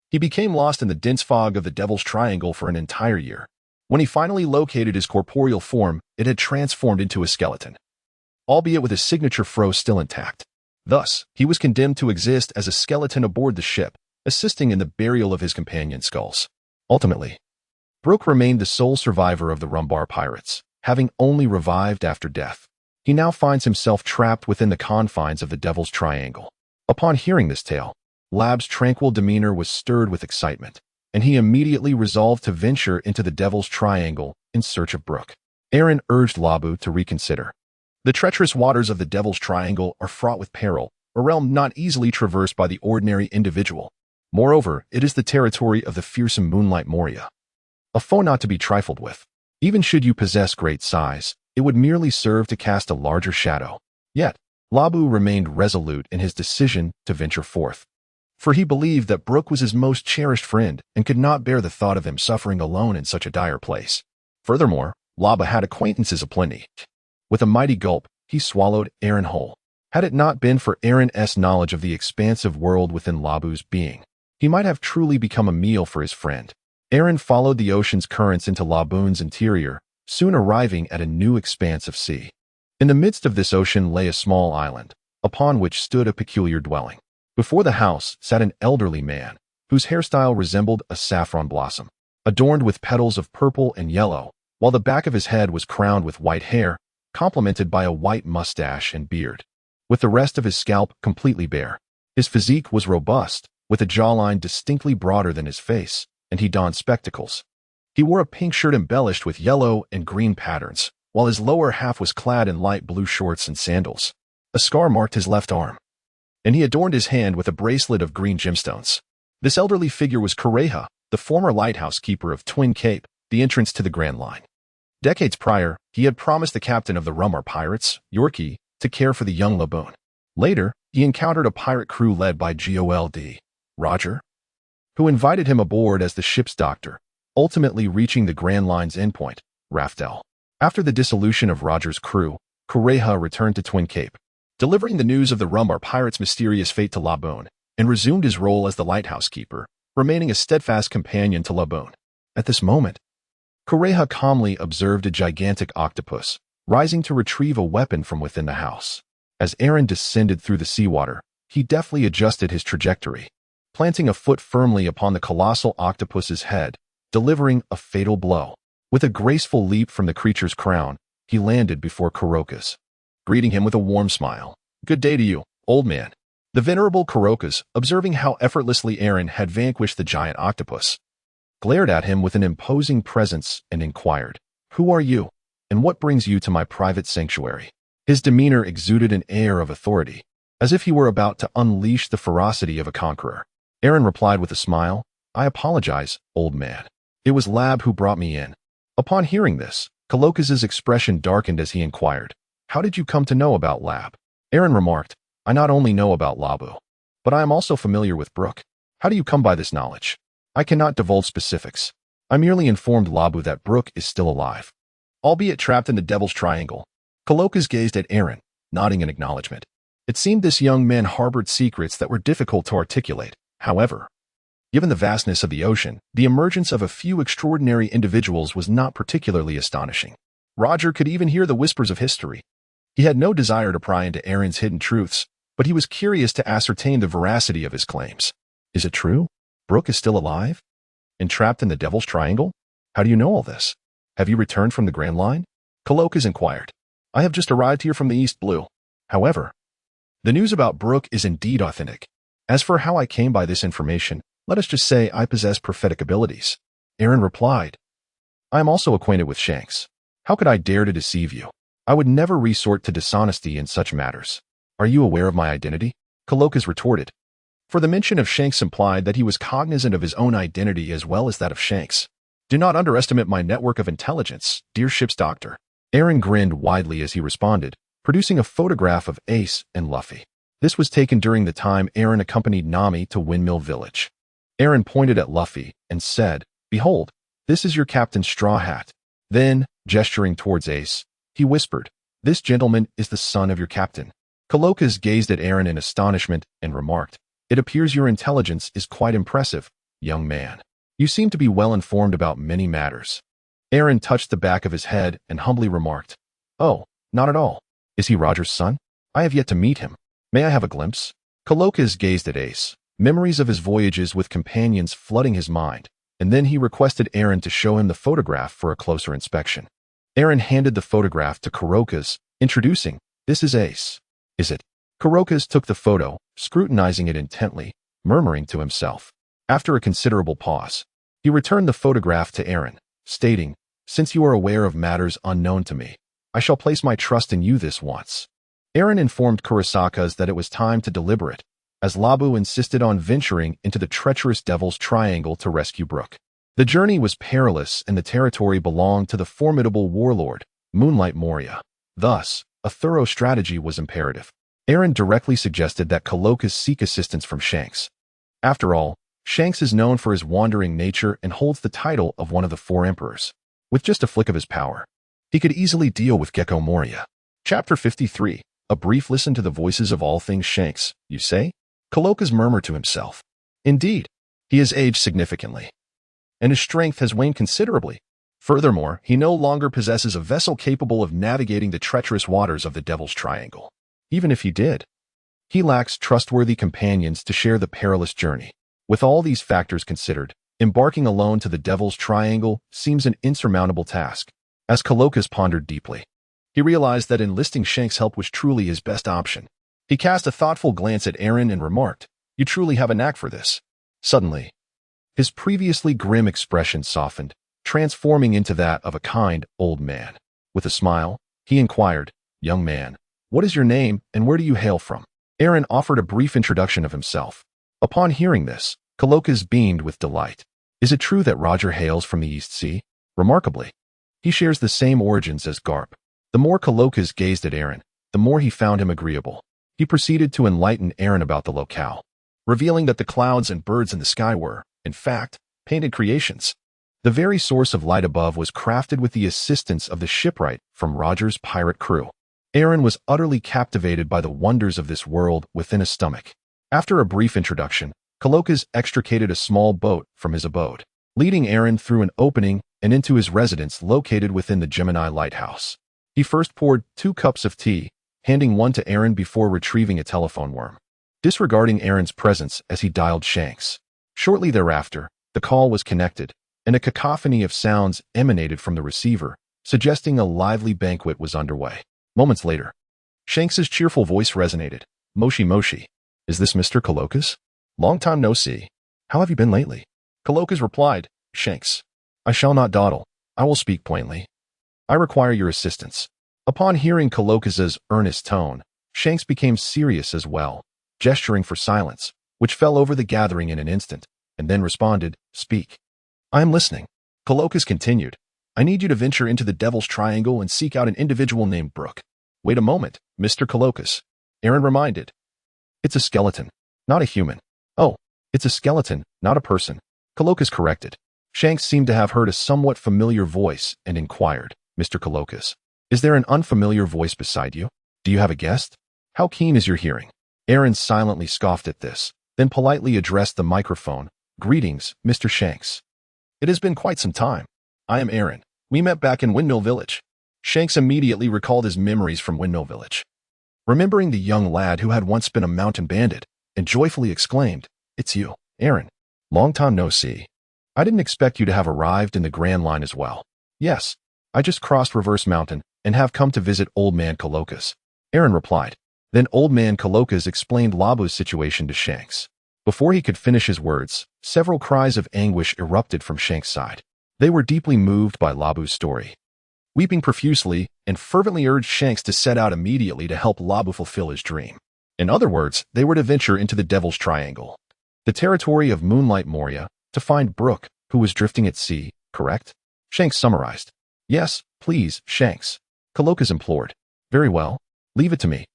[SPEAKER 1] he became lost in the dense fog of the Devil's Triangle for an entire year. When he finally located his corporeal form, it had transformed into a skeleton, albeit with his signature fro still intact. Thus, he was condemned to exist as a skeleton aboard the ship, assisting in the burial of his companions' skulls. Ultimately, Brooke remained the sole survivor of the Rumbar pirates, having only revived after death. He now finds himself trapped within the confines of the Devil's Triangle. Upon hearing this tale, Lab's tranquil demeanor was stirred with excitement, and he immediately resolved to venture into the Devil's Triangle in search of Brooke. Aaron urged Labu to reconsider. The treacherous waters of the Devil's Triangle are fraught with peril, a realm not easily traversed by the ordinary individual. Moreover, it is the territory of the fearsome Moonlight Moria, a foe not to be trifled with. Even should you possess great size, it would merely serve to cast a larger shadow. Yet, Labu remained resolute in his decision to venture forth, for he believed that Brooke was his most cherished friend and could not bear the thought of him suffering alone in such a dire place. Furthermore, Labu had acquaintances aplenty. With a mighty gulp, he swallowed Aaron whole. Had it not been for Aaron's knowledge of the expansive world within Labu's being, he might have truly become a meal for his friend. Aaron followed the ocean's currents into Labu's interior, soon arriving at a new expanse of sea. In the midst of this ocean lay a small island, upon which stood a peculiar dwelling. Before the house sat an elderly man, whose hairstyle resembled a saffron blossom, adorned with petals of purple and yellow, while the back of his head was crowned with white hair, complemented by a white mustache and beard, with the rest of his scalp completely bare. His physique was robust, with a jawline distinctly broader than his face, and he donned spectacles. He wore a pink shirt embellished with yellow and green patterns, while his lower half was clad in light blue shorts and sandals. A scar marked his left arm, and he adorned his hand with a bracelet of green gemstones. This elderly figure was Kureha, the former lighthouse keeper of Twin Cape, the entrance to the Grand Line. Decades prior, he had promised the captain of the Rumbar pirates, Yorkie, to care for the young Laboon. Later, he encountered a pirate crew led by Gold Roger, who invited him aboard as the ship's doctor, ultimately reaching the Grand Line's endpoint, Raftel. After the dissolution of Roger's crew, Kureha returned to Twin Cape, delivering the news of the Rumbar pirates' mysterious fate to Laboon, and resumed his role as the lighthouse keeper, remaining a steadfast companion to Laboon. At this moment, Kureha calmly observed a gigantic octopus, rising to retrieve a weapon from within the house. As Aaron descended through the seawater, he deftly adjusted his trajectory, planting a foot firmly upon the colossal octopus's head, delivering a fatal blow. With a graceful leap from the creature's crown, he landed before Kurokas, greeting him with a warm smile. "Good day to you, old man." The venerable Kurokas, observing how effortlessly Aaron had vanquished the giant octopus, glared at him with an imposing presence and inquired, "Who are you, and what brings you to my private sanctuary?" His demeanor exuded an air of authority, as if he were about to unleash the ferocity of a conqueror. Aaron replied with a smile, "I apologize, old man. It was Lab who brought me in." Upon hearing this, Kalokas's expression darkened as he inquired, "How did you come to know about Lab?" Aaron remarked, "I not only know about Labu, but I am also familiar with Brooke." "How do you come by this knowledge?" "I cannot divulge specifics. I merely informed Labu that Brooke is still alive, albeit trapped in the Devil's Triangle." Kalokas gazed at Aaron, nodding in acknowledgement. It seemed this young man harbored secrets that were difficult to articulate. However, given the vastness of the ocean, the emergence of a few extraordinary individuals was not particularly astonishing. Roger could even hear the whispers of history. He had no desire to pry into Aaron's hidden truths, but he was curious to ascertain the veracity of his claims. "Is it true? Brooke is still alive? And trapped in the Devil's Triangle? How do you know all this? Have you returned from the Grand Line?" Kalokas inquired. "I have just arrived here from the East Blue. However, the news about Brooke is indeed authentic. As for how I came by this information, let us just say I possess prophetic abilities." Aaron replied, "I am also acquainted with Shanks. How could I dare to deceive you? I would never resort to dishonesty in such matters." "Are you aware of my identity?" Kalokas retorted, for the mention of Shanks implied that he was cognizant of his own identity as well as that of Shanks. "Do not underestimate my network of intelligence, dear ship's doctor." Aaron grinned widely as he responded, producing a photograph of Ace and Luffy. This was taken during the time Aaron accompanied Nami to Windmill Village. Aaron pointed at Luffy and said, "Behold, this is your captain's straw hat." Then, gesturing towards Ace, he whispered, "This gentleman is the son of your captain." Kalokas gazed at Aaron in astonishment and remarked, "It appears your intelligence is quite impressive, young man. You seem to be well informed about many matters." Aaron touched the back of his head and humbly remarked, "Oh, not at all. Is he Roger's son? I have yet to meet him. May I have a glimpse?" Kalokas gazed at Ace, memories of his voyages with companions flooding his mind, and then he requested Aaron to show him the photograph for a closer inspection. Aaron handed the photograph to Kurokas, introducing, "This is Ace." "Is it?" Kurokas took the photo, scrutinizing it intently, murmuring to himself. After a considerable pause, he returned the photograph to Aaron, stating, "Since you are aware of matters unknown to me, I shall place my trust in you this once." Aaron informed Kurisakas that it was time to deliberate, as Labu insisted on venturing into the treacherous Devil's Triangle to rescue Brooke. The journey was perilous and the territory belonged to the formidable warlord, Moonlight Moria. Thus, a thorough strategy was imperative. Aaron directly suggested that Coloccus seek assistance from Shanks. After all, Shanks is known for his wandering nature and holds the title of one of the 4 emperors. With just a flick of his power, he could easily deal with Gecko Moria. Chapter 53. A brief listen to the voices of all things Shanks, you say? Coloccus murmured to himself. Indeed, he has aged significantly, and his strength has waned considerably. Furthermore, he no longer possesses a vessel capable of navigating the treacherous waters of the Devil's Triangle. Even if he did, he lacks trustworthy companions to share the perilous journey. With all these factors considered, embarking alone to the Devil's Triangle seems an insurmountable task. As Coloccus pondered deeply, he realized that enlisting Shanks' help was truly his best option. He cast a thoughtful glance at Aaron and remarked, "You truly have a knack for this." Suddenly, his previously grim expression softened, transforming into that of a kind old man. With a smile, he inquired, "Young man, what is your name and where do you hail from?" Aaron offered a brief introduction of himself. Upon hearing this, Coloccus beamed with delight. "Is it true that Roger hails from the East Sea?" Remarkably, he shares the same origins as Garp. The more Coloccus gazed at Aaron, the more he found him agreeable. He proceeded to enlighten Aaron about the locale, revealing that the clouds and birds in the sky were, in fact, painted creations. The very source of light above was crafted with the assistance of the shipwright from Roger's pirate crew. Aaron was utterly captivated by the wonders of this world within his stomach. After a brief introduction, Coloccus extricated a small boat from his abode, leading Aaron through an opening and into his residence located within the Gemini lighthouse. He first poured 2 cups of tea, handing one to Aaron before retrieving a telephone worm, disregarding Aaron's presence as he dialed Shanks. Shortly thereafter, the call was connected, and a cacophony of sounds emanated from the receiver, suggesting a lively banquet was underway. Moments later, Shanks's cheerful voice resonated. "Moshi Moshi. Is this Mr. Coloccus? Long time no see. How have you been lately?" Coloccus replied, "Shanks, I shall not dawdle. I will speak plainly. I require your assistance." Upon hearing Coloccus's earnest tone, Shanks became serious as well, gesturing for silence, which fell over the gathering in an instant, and then responded, "Speak. I am listening." Coloccus continued, "I need you to venture into the Devil's Triangle and seek out an individual named Brooke." "Wait a moment, Mr. Coloccus," Aaron reminded. "It's a skeleton, not a human." "Oh, it's a skeleton, not a person," Coloccus corrected. Shanks seemed to have heard a somewhat familiar voice and inquired, "Mr. Coloccus, is there an unfamiliar voice beside you? Do you have a guest? How keen is your hearing?" Aaron silently scoffed at this, then politely addressed the microphone, "Greetings, Mr. Shanks. It has been quite some time. I am Aaron. We met back in Windmill Village." Shanks immediately recalled his memories from Windmill Village, remembering the young lad who had once been a mountain bandit, and joyfully exclaimed, "It's you, Aaron. Long time no see. I didn't expect you to have arrived in the Grand Line as well." "Yes, I just crossed Reverse Mountain and have come to visit Old Man Coloccus," Aaron replied. Then Old Man Coloccus explained Labu's situation to Shanks. Before he could finish his words, several cries of anguish erupted from Shanks' side. They were deeply moved by Labu's story, weeping profusely and fervently urged Shanks to set out immediately to help Labu fulfill his dream. In other words, they were to venture into the Devil's Triangle, the territory of Moonlight Moria, to find Brooke, who was drifting at sea, correct? Shanks summarized. "Yes, please, Shanks," Coloccus implored. "Very well. Leave it to me.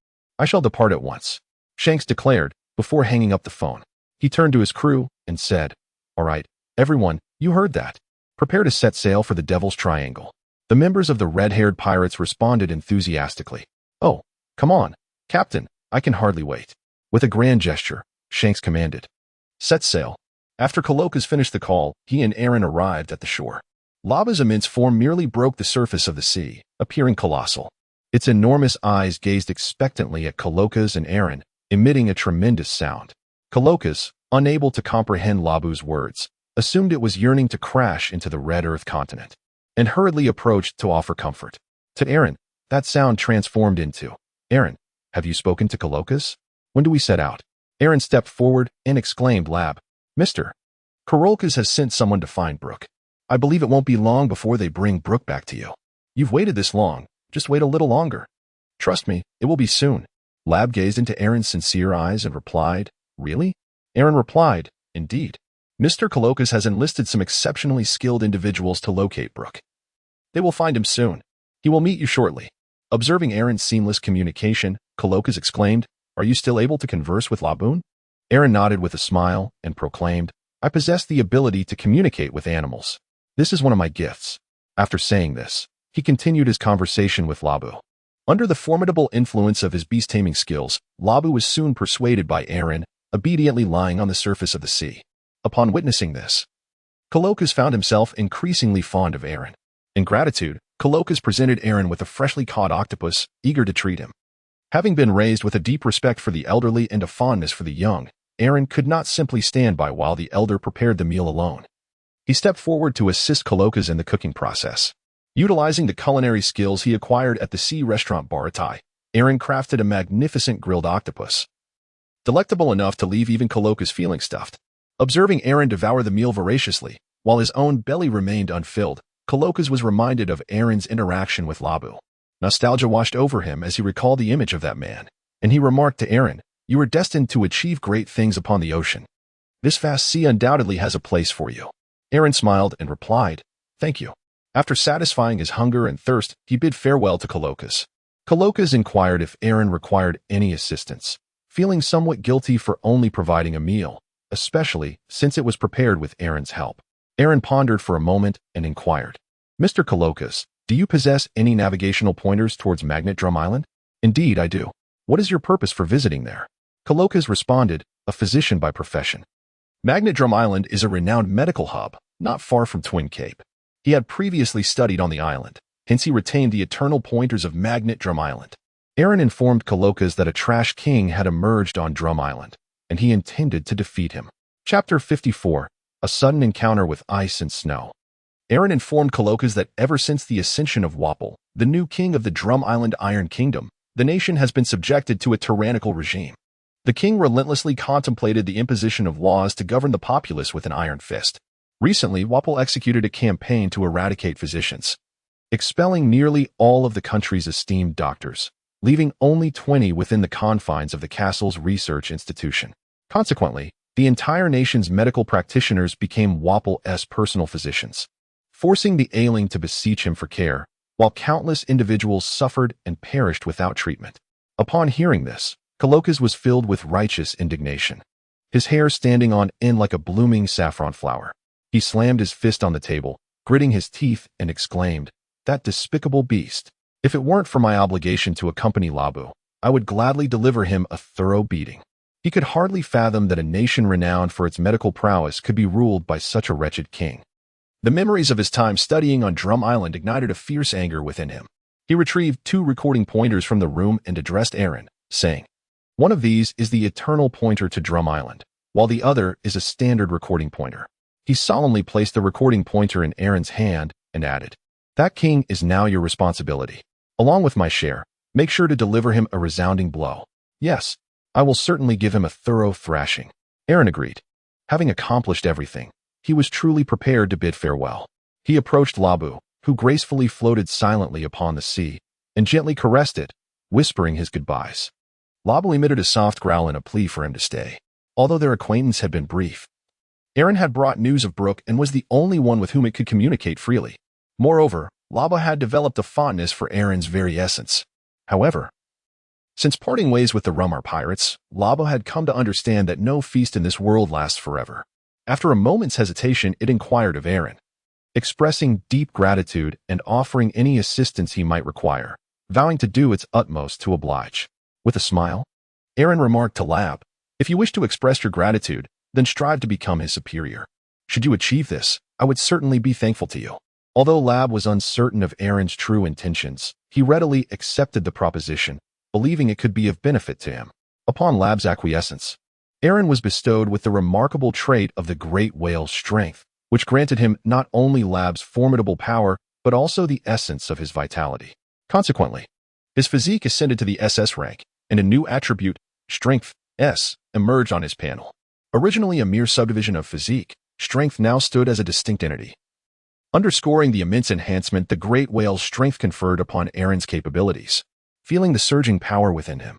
[SPEAKER 1] I shall depart at once," Shanks declared, before hanging up the phone. He turned to his crew and said, "All right, everyone, you heard that. Prepare to set sail for the Devil's Triangle." The members of the red-haired pirates responded enthusiastically. "Oh, come on, Captain, I can hardly wait." With a grand gesture, Shanks commanded, "Set sail." After Coloccus finished the call, he and Aaron arrived at the shore. Labu's immense form merely broke the surface of the sea, appearing colossal. Its enormous eyes gazed expectantly at Coloccus and Aaron, emitting a tremendous sound. Coloccus, unable to comprehend Labu's words, assumed it was yearning to crash into the red earth continent, and hurriedly approached to offer comfort. To Aaron, that sound transformed into, "Aaron, have you spoken to Coloccus? When do we set out?" Aaron stepped forward and exclaimed, "Lab, Mr. Coloccus has sent someone to find Brooke. I believe it won't be long before they bring Brooke back to you. You've waited this long, just wait a little longer. Trust me, it will be soon." Lab gazed into Aaron's sincere eyes and replied, Really? Aaron replied, Indeed. Mr. Colokas has enlisted some exceptionally skilled individuals to locate Brooke. They will find him soon. He will meet you shortly. Observing Aaron's seamless communication, Colokas exclaimed, Are you still able to converse with Laboon? Aaron nodded with a smile and proclaimed, I possess the ability to communicate with animals. This is one of my gifts. After saying this, he continued his conversation with Labu. Under the formidable influence of his beast-taming skills, Labu was soon persuaded by Aaron, obediently lying on the surface of the sea. Upon witnessing this, Colokas found himself increasingly fond of Aaron. In gratitude, Colokas presented Aaron with a freshly caught octopus, eager to treat him. Having been raised with a deep respect for the elderly and a fondness for the young, Aaron could not simply stand by while the elder prepared the meal alone. He stepped forward to assist Colokas in the cooking process. Utilizing the culinary skills he acquired at the sea restaurant Baratai, Aaron crafted a magnificent grilled octopus. Delectable enough to leave even Colokas feeling stuffed. Observing Aaron devour the meal voraciously, while his own belly remained unfilled, Colokas was reminded of Aaron's interaction with Labu. Nostalgia washed over him as he recalled the image of that man, and he remarked to Aaron, You are destined to achieve great things upon the ocean. This vast sea undoubtedly has a place for you. Aaron smiled and replied, Thank you. After satisfying his hunger and thirst, he bid farewell to Colokas. Colokas inquired if Aaron required any assistance, feeling somewhat guilty for only providing a meal, especially since it was prepared with Aaron's help. Aaron pondered for a moment and inquired, Mr. Colokas, do you possess any navigational pointers towards Magnet Drum Island? Indeed, I do. What is your purpose for visiting there? Colokas responded, a physician by profession. Magnet Drum Island is a renowned medical hub, not far from Twin Cape. He had previously studied on the island, hence he retained the eternal pointers of Magnet Drum Island. Aaron informed Colokas that a trash king had emerged on Drum Island, and he intended to defeat him. Chapter 54, A Sudden Encounter with Ice and Snow. Aaron informed Colokas that ever since the ascension of Wapol, the new king of the Drum Island Iron Kingdom, the nation has been subjected to a tyrannical regime. The king relentlessly contemplated the imposition of laws to govern the populace with an iron fist. Recently, Wapol executed a campaign to eradicate physicians, expelling nearly all of the country's esteemed doctors, leaving only 20 within the confines of the castle's research institution. Consequently, the entire nation's medical practitioners became Wapol's personal physicians, forcing the ailing to beseech him for care, while countless individuals suffered and perished without treatment. Upon hearing this, Colokas was filled with righteous indignation, his hair standing on end like a blooming saffron flower. He slammed his fist on the table, gritting his teeth, and exclaimed, That despicable beast! If it weren't for my obligation to accompany Labu, I would gladly deliver him a thorough beating. He could hardly fathom that a nation renowned for its medical prowess could be ruled by such a wretched king. The memories of his time studying on Drum Island ignited a fierce anger within him. He retrieved 2 recording pointers from the room and addressed Aaron, saying, One of these is the eternal pointer to Drum Island, while the other is a standard recording pointer. He solemnly placed the recording pointer in Aaron's hand and added, That king is now your responsibility. Along with my share, make sure to deliver him a resounding blow. Yes, I will certainly give him a thorough thrashing. Aaron agreed. Having accomplished everything, he was truly prepared to bid farewell. He approached Labu, who gracefully floated silently upon the sea, and gently caressed it, whispering his goodbyes. Labu emitted a soft growl and a plea for him to stay. Although their acquaintance had been brief, Aaron had brought news of Brooke and was the only one with whom it could communicate freely. Moreover, Labu had developed a fondness for Aaron's very essence. However, since parting ways with the Rumar pirates, Labu had come to understand that no feast in this world lasts forever. After a moment's hesitation, it inquired of Aaron, expressing deep gratitude and offering any assistance he might require, vowing to do its utmost to oblige. With a smile, Aaron remarked to Lab, If you wish to express your gratitude, then strive to become his superior. Should you achieve this, I would certainly be thankful to you. Although Lab was uncertain of Aaron's true intentions, he readily accepted the proposition, believing it could be of benefit to him. Upon Lab's acquiescence, Aaron was bestowed with the remarkable trait of the great whale's strength, which granted him not only Lab's formidable power, but also the essence of his vitality. Consequently, his physique ascended to the SS rank, and a new attribute, Strength S, emerged on his panel. Originally a mere subdivision of physique, strength now stood as a distinct entity, underscoring the immense enhancement the great whale's strength conferred upon Aaron's capabilities. Feeling the surging power within him,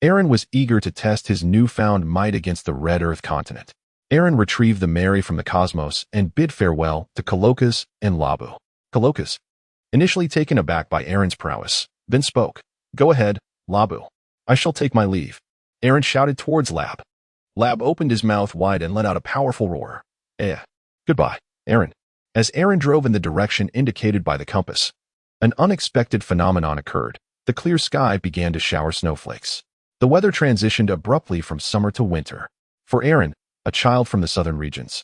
[SPEAKER 1] Aaron was eager to test his newfound might against the Red Earth continent. Aaron retrieved the Mary from the cosmos and bid farewell to Coloccus and Labu. Coloccus, initially taken aback by Aaron's prowess, then spoke. "Go ahead, Labu. I shall take my leave." Aaron shouted towards Lab. Lab opened his mouth wide and let out a powerful roar. Goodbye, Aaron." As Aaron drove in the direction indicated by the compass, an unexpected phenomenon occurred. The clear sky began to shower snowflakes. The weather transitioned abruptly from summer to winter. For Aaron, a child from the southern regions,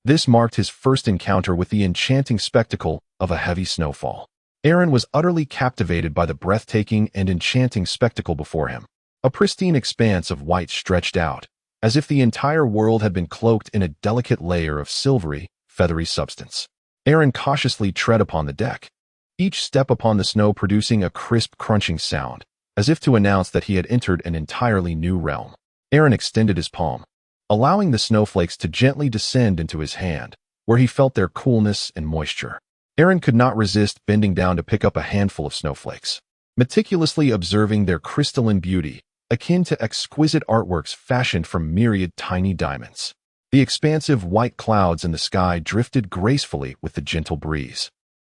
[SPEAKER 1] this marked his first encounter with the enchanting spectacle of a heavy snowfall. Aaron was utterly captivated by the breathtaking and enchanting spectacle before him. A pristine expanse of white stretched out, as if the entire world had been cloaked in a delicate layer of silvery, feathery substance. Aaron cautiously tread upon the deck, each step upon the snow producing a crisp crunching sound, as if to announce that he had entered an entirely new realm. Aaron extended his palm, allowing the snowflakes to gently descend into his hand, where he felt their coolness and moisture. Aaron could not resist bending down to pick up a handful of snowflakes, meticulously observing their crystalline beauty, akin to exquisite artworks fashioned from myriad tiny diamonds. The expansive white clouds in the sky drifted gracefully with the gentle breeze,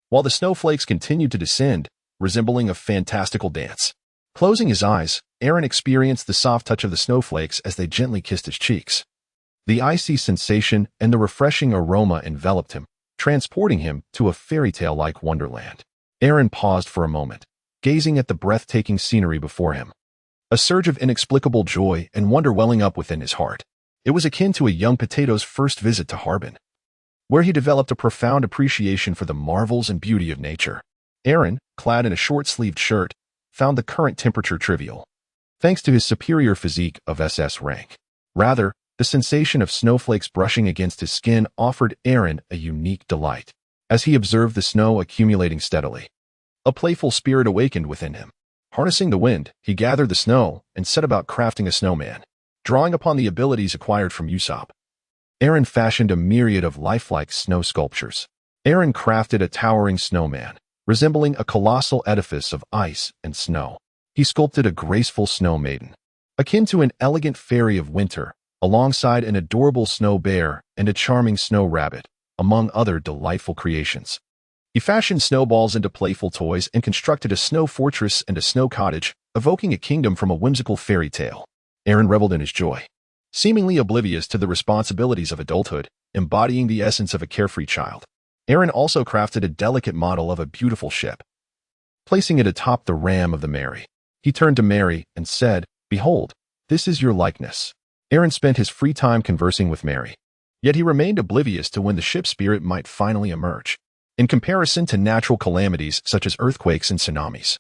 [SPEAKER 1] while the snowflakes continued to descend, resembling a fantastical dance. Closing his eyes, Aaron experienced the soft touch of the snowflakes as they gently kissed his cheeks. The icy sensation and the refreshing aroma enveloped him, transporting him to a fairy tale-like wonderland. Aaron paused for a moment, gazing at the breathtaking scenery before him. A surge of inexplicable joy and wonder welling up within his heart. It was akin to a young potato's first visit to Harbin, where he developed a profound appreciation for the marvels and beauty of nature. Aaron, clad in a short-sleeved shirt, found the current temperature trivial, thanks to his superior physique of SS rank. Rather, the sensation of snowflakes brushing against his skin offered Aaron a unique delight. As he observed the snow accumulating steadily, a playful spirit awakened within him. Harnessing the wind, he gathered the snow and set about crafting a snowman. Drawing upon the abilities acquired from Usopp, Aaron fashioned a myriad of lifelike snow sculptures. Aaron crafted a towering snowman, resembling a colossal edifice of ice and snow. He sculpted a graceful snow maiden, akin to an elegant fairy of winter, alongside an adorable snow bear and a charming snow rabbit, among other delightful creations. He fashioned snowballs into playful toys and constructed a snow fortress and a snow cottage, evoking a kingdom from a whimsical fairy tale. Aaron reveled in his joy, seemingly oblivious to the responsibilities of adulthood, embodying the essence of a carefree child. Aaron also crafted a delicate model of a beautiful ship, placing it atop the ram of the Mary. He turned to Mary and said, "Behold, this is your likeness." Aaron spent his free time conversing with Mary, yet he remained oblivious to when the ship spirit might finally emerge. In comparison to natural calamities such as earthquakes and tsunamis,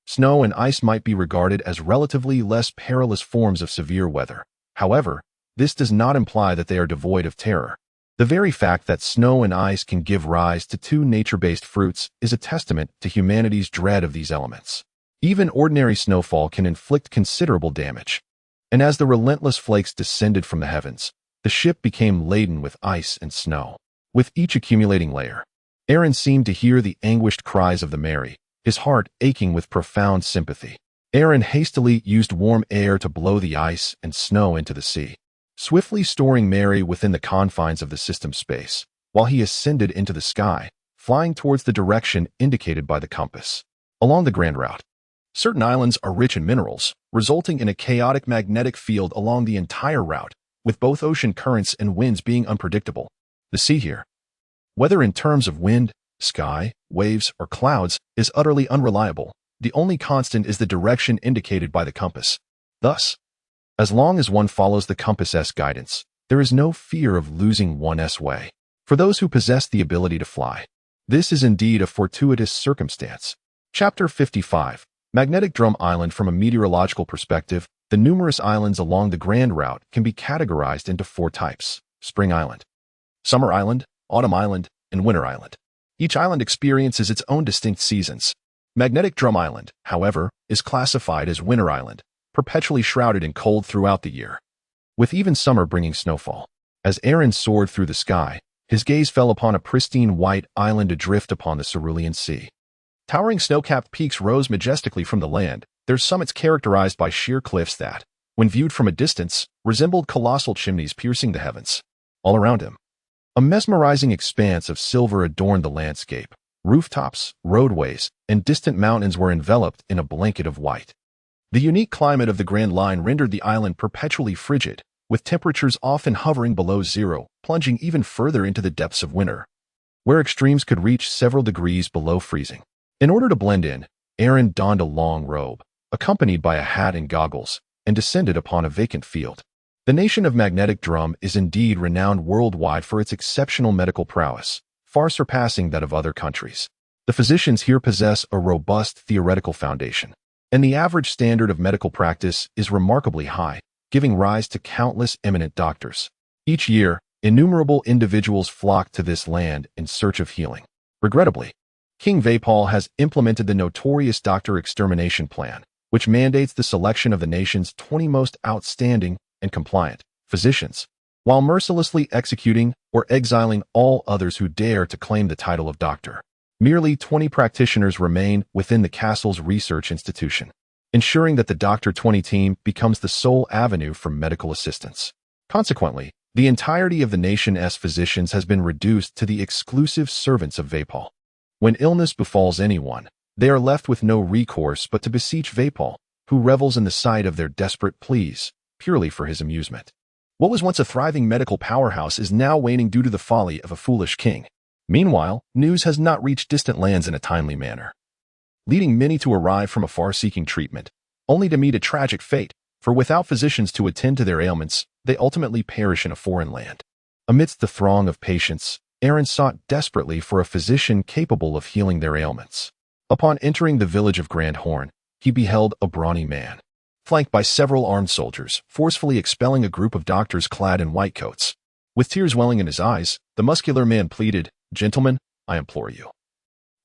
[SPEAKER 1] snow and ice might be regarded as relatively less perilous forms of severe weather. However, this does not imply that they are devoid of terror. The very fact that snow and ice can give rise to two nature-based fruits is a testament to humanity's dread of these elements. Even ordinary snowfall can inflict considerable damage. And as the relentless flakes descended from the heavens, the ship became laden with ice and snow. With each accumulating layer, Aaron seemed to hear the anguished cries of the Mary, his heart aching with profound sympathy. Aaron hastily used warm air to blow the ice and snow into the sea, swiftly storing Mary within the confines of the system's space, while he ascended into the sky, flying towards the direction indicated by the compass. Along the Grand Route, certain islands are rich in minerals, resulting in a chaotic magnetic field along the entire route, with both ocean currents and winds being unpredictable. The sea here, whether in terms of wind, sky, waves, or clouds, is utterly unreliable. The only constant is the direction indicated by the compass. Thus, as long as one follows the compass's guidance, there is no fear of losing one's way. For those who possess the ability to fly, this is indeed a fortuitous circumstance. Chapter 55. Magnetic Drum Island. From a meteorological perspective, the numerous islands along the Grand Route can be categorized into four types: Spring Island, Summer Island, Autumn Island, and Winter Island. Each island experiences its own distinct seasons. Magnetic Drum Island, however, is classified as Winter Island, perpetually shrouded in cold throughout the year, with even summer bringing snowfall. As Aaron soared through the sky, his gaze fell upon a pristine white island adrift upon the cerulean sea. Towering snow-capped peaks rose majestically from the land, Their summits characterized by sheer cliffs that, when viewed from a distance, resembled colossal chimneys piercing the heavens. All around him, a mesmerizing expanse of silver adorned the landscape. Rooftops, roadways, and distant mountains were enveloped in a blanket of white. The unique climate of the Grand Line rendered the island perpetually frigid, with temperatures often hovering below zero, plunging even further into the depths of winter, where extremes could reach several degrees below freezing. In order to blend in, Aaron donned a long robe, accompanied by a hat and goggles, and descended upon a vacant field. The nation of Magnetic Drum is indeed renowned worldwide for its exceptional medical prowess, far surpassing that of other countries. The physicians here possess a robust theoretical foundation, and the average standard of medical practice is remarkably high, giving rise to countless eminent doctors. Each year, innumerable individuals flock to this land in search of healing. Regrettably, King Vapal has implemented the notorious doctor extermination plan, which mandates the selection of the nation's 20 most outstanding and compliant physicians, while mercilessly executing or exiling all others who dare to claim the title of doctor. Merely 20 practitioners remain within the castle's research institution, ensuring that the Dr. 20 team becomes the sole avenue for medical assistance. Consequently, the entirety of the nation's physicians has been reduced to the exclusive servants of Vapal. When illness befalls anyone, they are left with no recourse but to beseech Vapal, who revels in the sight of their desperate pleas, purely for his amusement. What was once a thriving medical powerhouse is now waning due to the folly of a foolish king. Meanwhile, news has not reached distant lands in a timely manner, leading many to arrive from afar seeking treatment, only to meet a tragic fate, for without physicians to attend to their ailments, they ultimately perish in a foreign land. Amidst the throng of patients, Aaron sought desperately for a physician capable of healing their ailments. Upon entering the village of Grand Horn, he beheld a brawny man, flanked by several armed soldiers, forcefully expelling a group of doctors clad in white coats. With tears welling in his eyes, the muscular man pleaded, "Gentlemen, I implore you,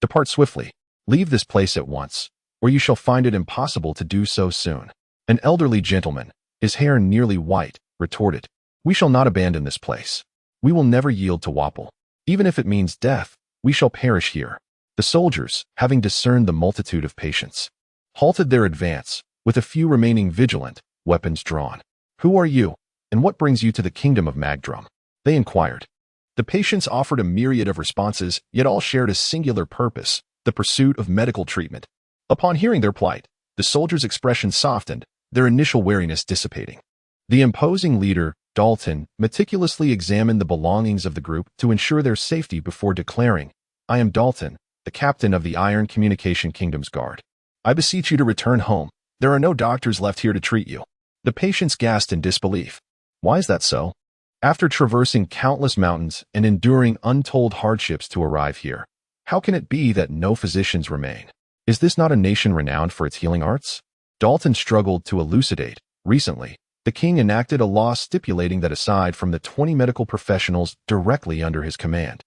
[SPEAKER 1] depart swiftly. Leave this place at once, or you shall find it impossible to do so soon." An elderly gentleman, his hair nearly white, retorted, "We shall not abandon this place. We will never yield to Wapple. Even if it means death, we shall perish here." The soldiers, having discerned the multitude of patients, halted their advance, with a few remaining vigilant, weapons drawn. "Who are you, and what brings you to the kingdom of Magdrum?" they inquired. The patients offered a myriad of responses, yet all shared a singular purpose, the pursuit of medical treatment. Upon hearing their plight, the soldiers' expression softened, their initial wariness dissipating. The imposing leader, Dalton, meticulously examined the belongings of the group to ensure their safety before declaring, "I am Dalton, the captain of the Iron Communication Kingdom's Guard. I beseech you to return home. There are no doctors left here to treat you." The patients gasped in disbelief. Why is that so? After traversing countless mountains and enduring untold hardships to arrive here, how can it be that no physicians remain? Is this not a nation renowned for its healing arts? Dalton struggled to elucidate. Recently, the king enacted a law stipulating that aside from the 20 medical professionals directly under his command,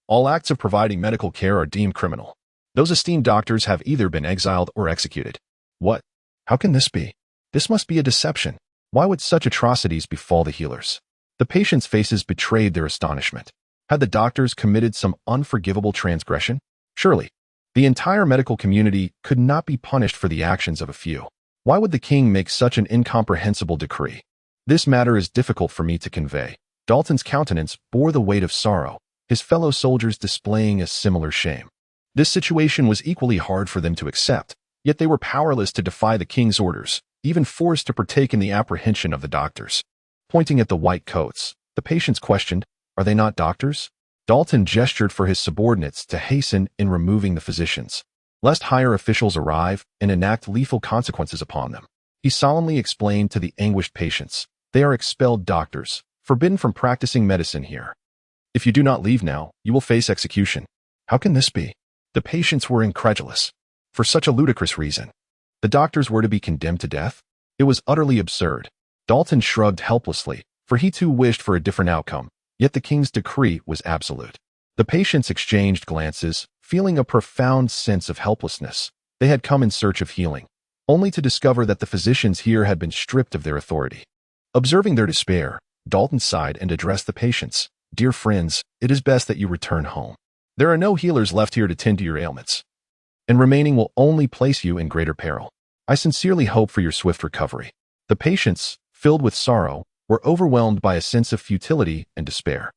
[SPEAKER 1] all acts of providing medical care are deemed criminal. Those esteemed doctors have either been exiled or executed. What? How can this be? This must be a deception. Why would such atrocities befall the healers? The patients' faces betrayed their astonishment. Had the doctors committed some unforgivable transgression? Surely, the entire medical community could not be punished for the actions of a few. Why would the king make such an incomprehensible decree? This matter is difficult for me to convey. Dalton's countenance bore the weight of sorrow, his fellow soldiers displaying a similar shame. This situation was equally hard for them to accept, yet they were powerless to defy the king's orders, even forced to partake in the apprehension of the doctors. Pointing at the white coats, the patients questioned, "Are they not doctors?" Dalton gestured for his subordinates to hasten in removing the physicians, lest higher officials arrive and enact lethal consequences upon them. He solemnly explained to the anguished patients, "They are expelled doctors, forbidden from practicing medicine here. If you do not leave now, you will face execution." How can this be? The patients were incredulous. For such a ludicrous reason, the doctors were to be condemned to death? It was utterly absurd. Dalton shrugged helplessly, for he too wished for a different outcome, yet the king's decree was absolute. The patients exchanged glances, feeling a profound sense of helplessness. They had come in search of healing, only to discover that the physicians here had been stripped of their authority. Observing their despair, Dalton sighed and addressed the patients, "Dear friends, it is best that you return home. There are no healers left here to tend to your ailments, and remaining will only place you in greater peril." I sincerely hope for your swift recovery. The patients, filled with sorrow, were overwhelmed by a sense of futility and despair.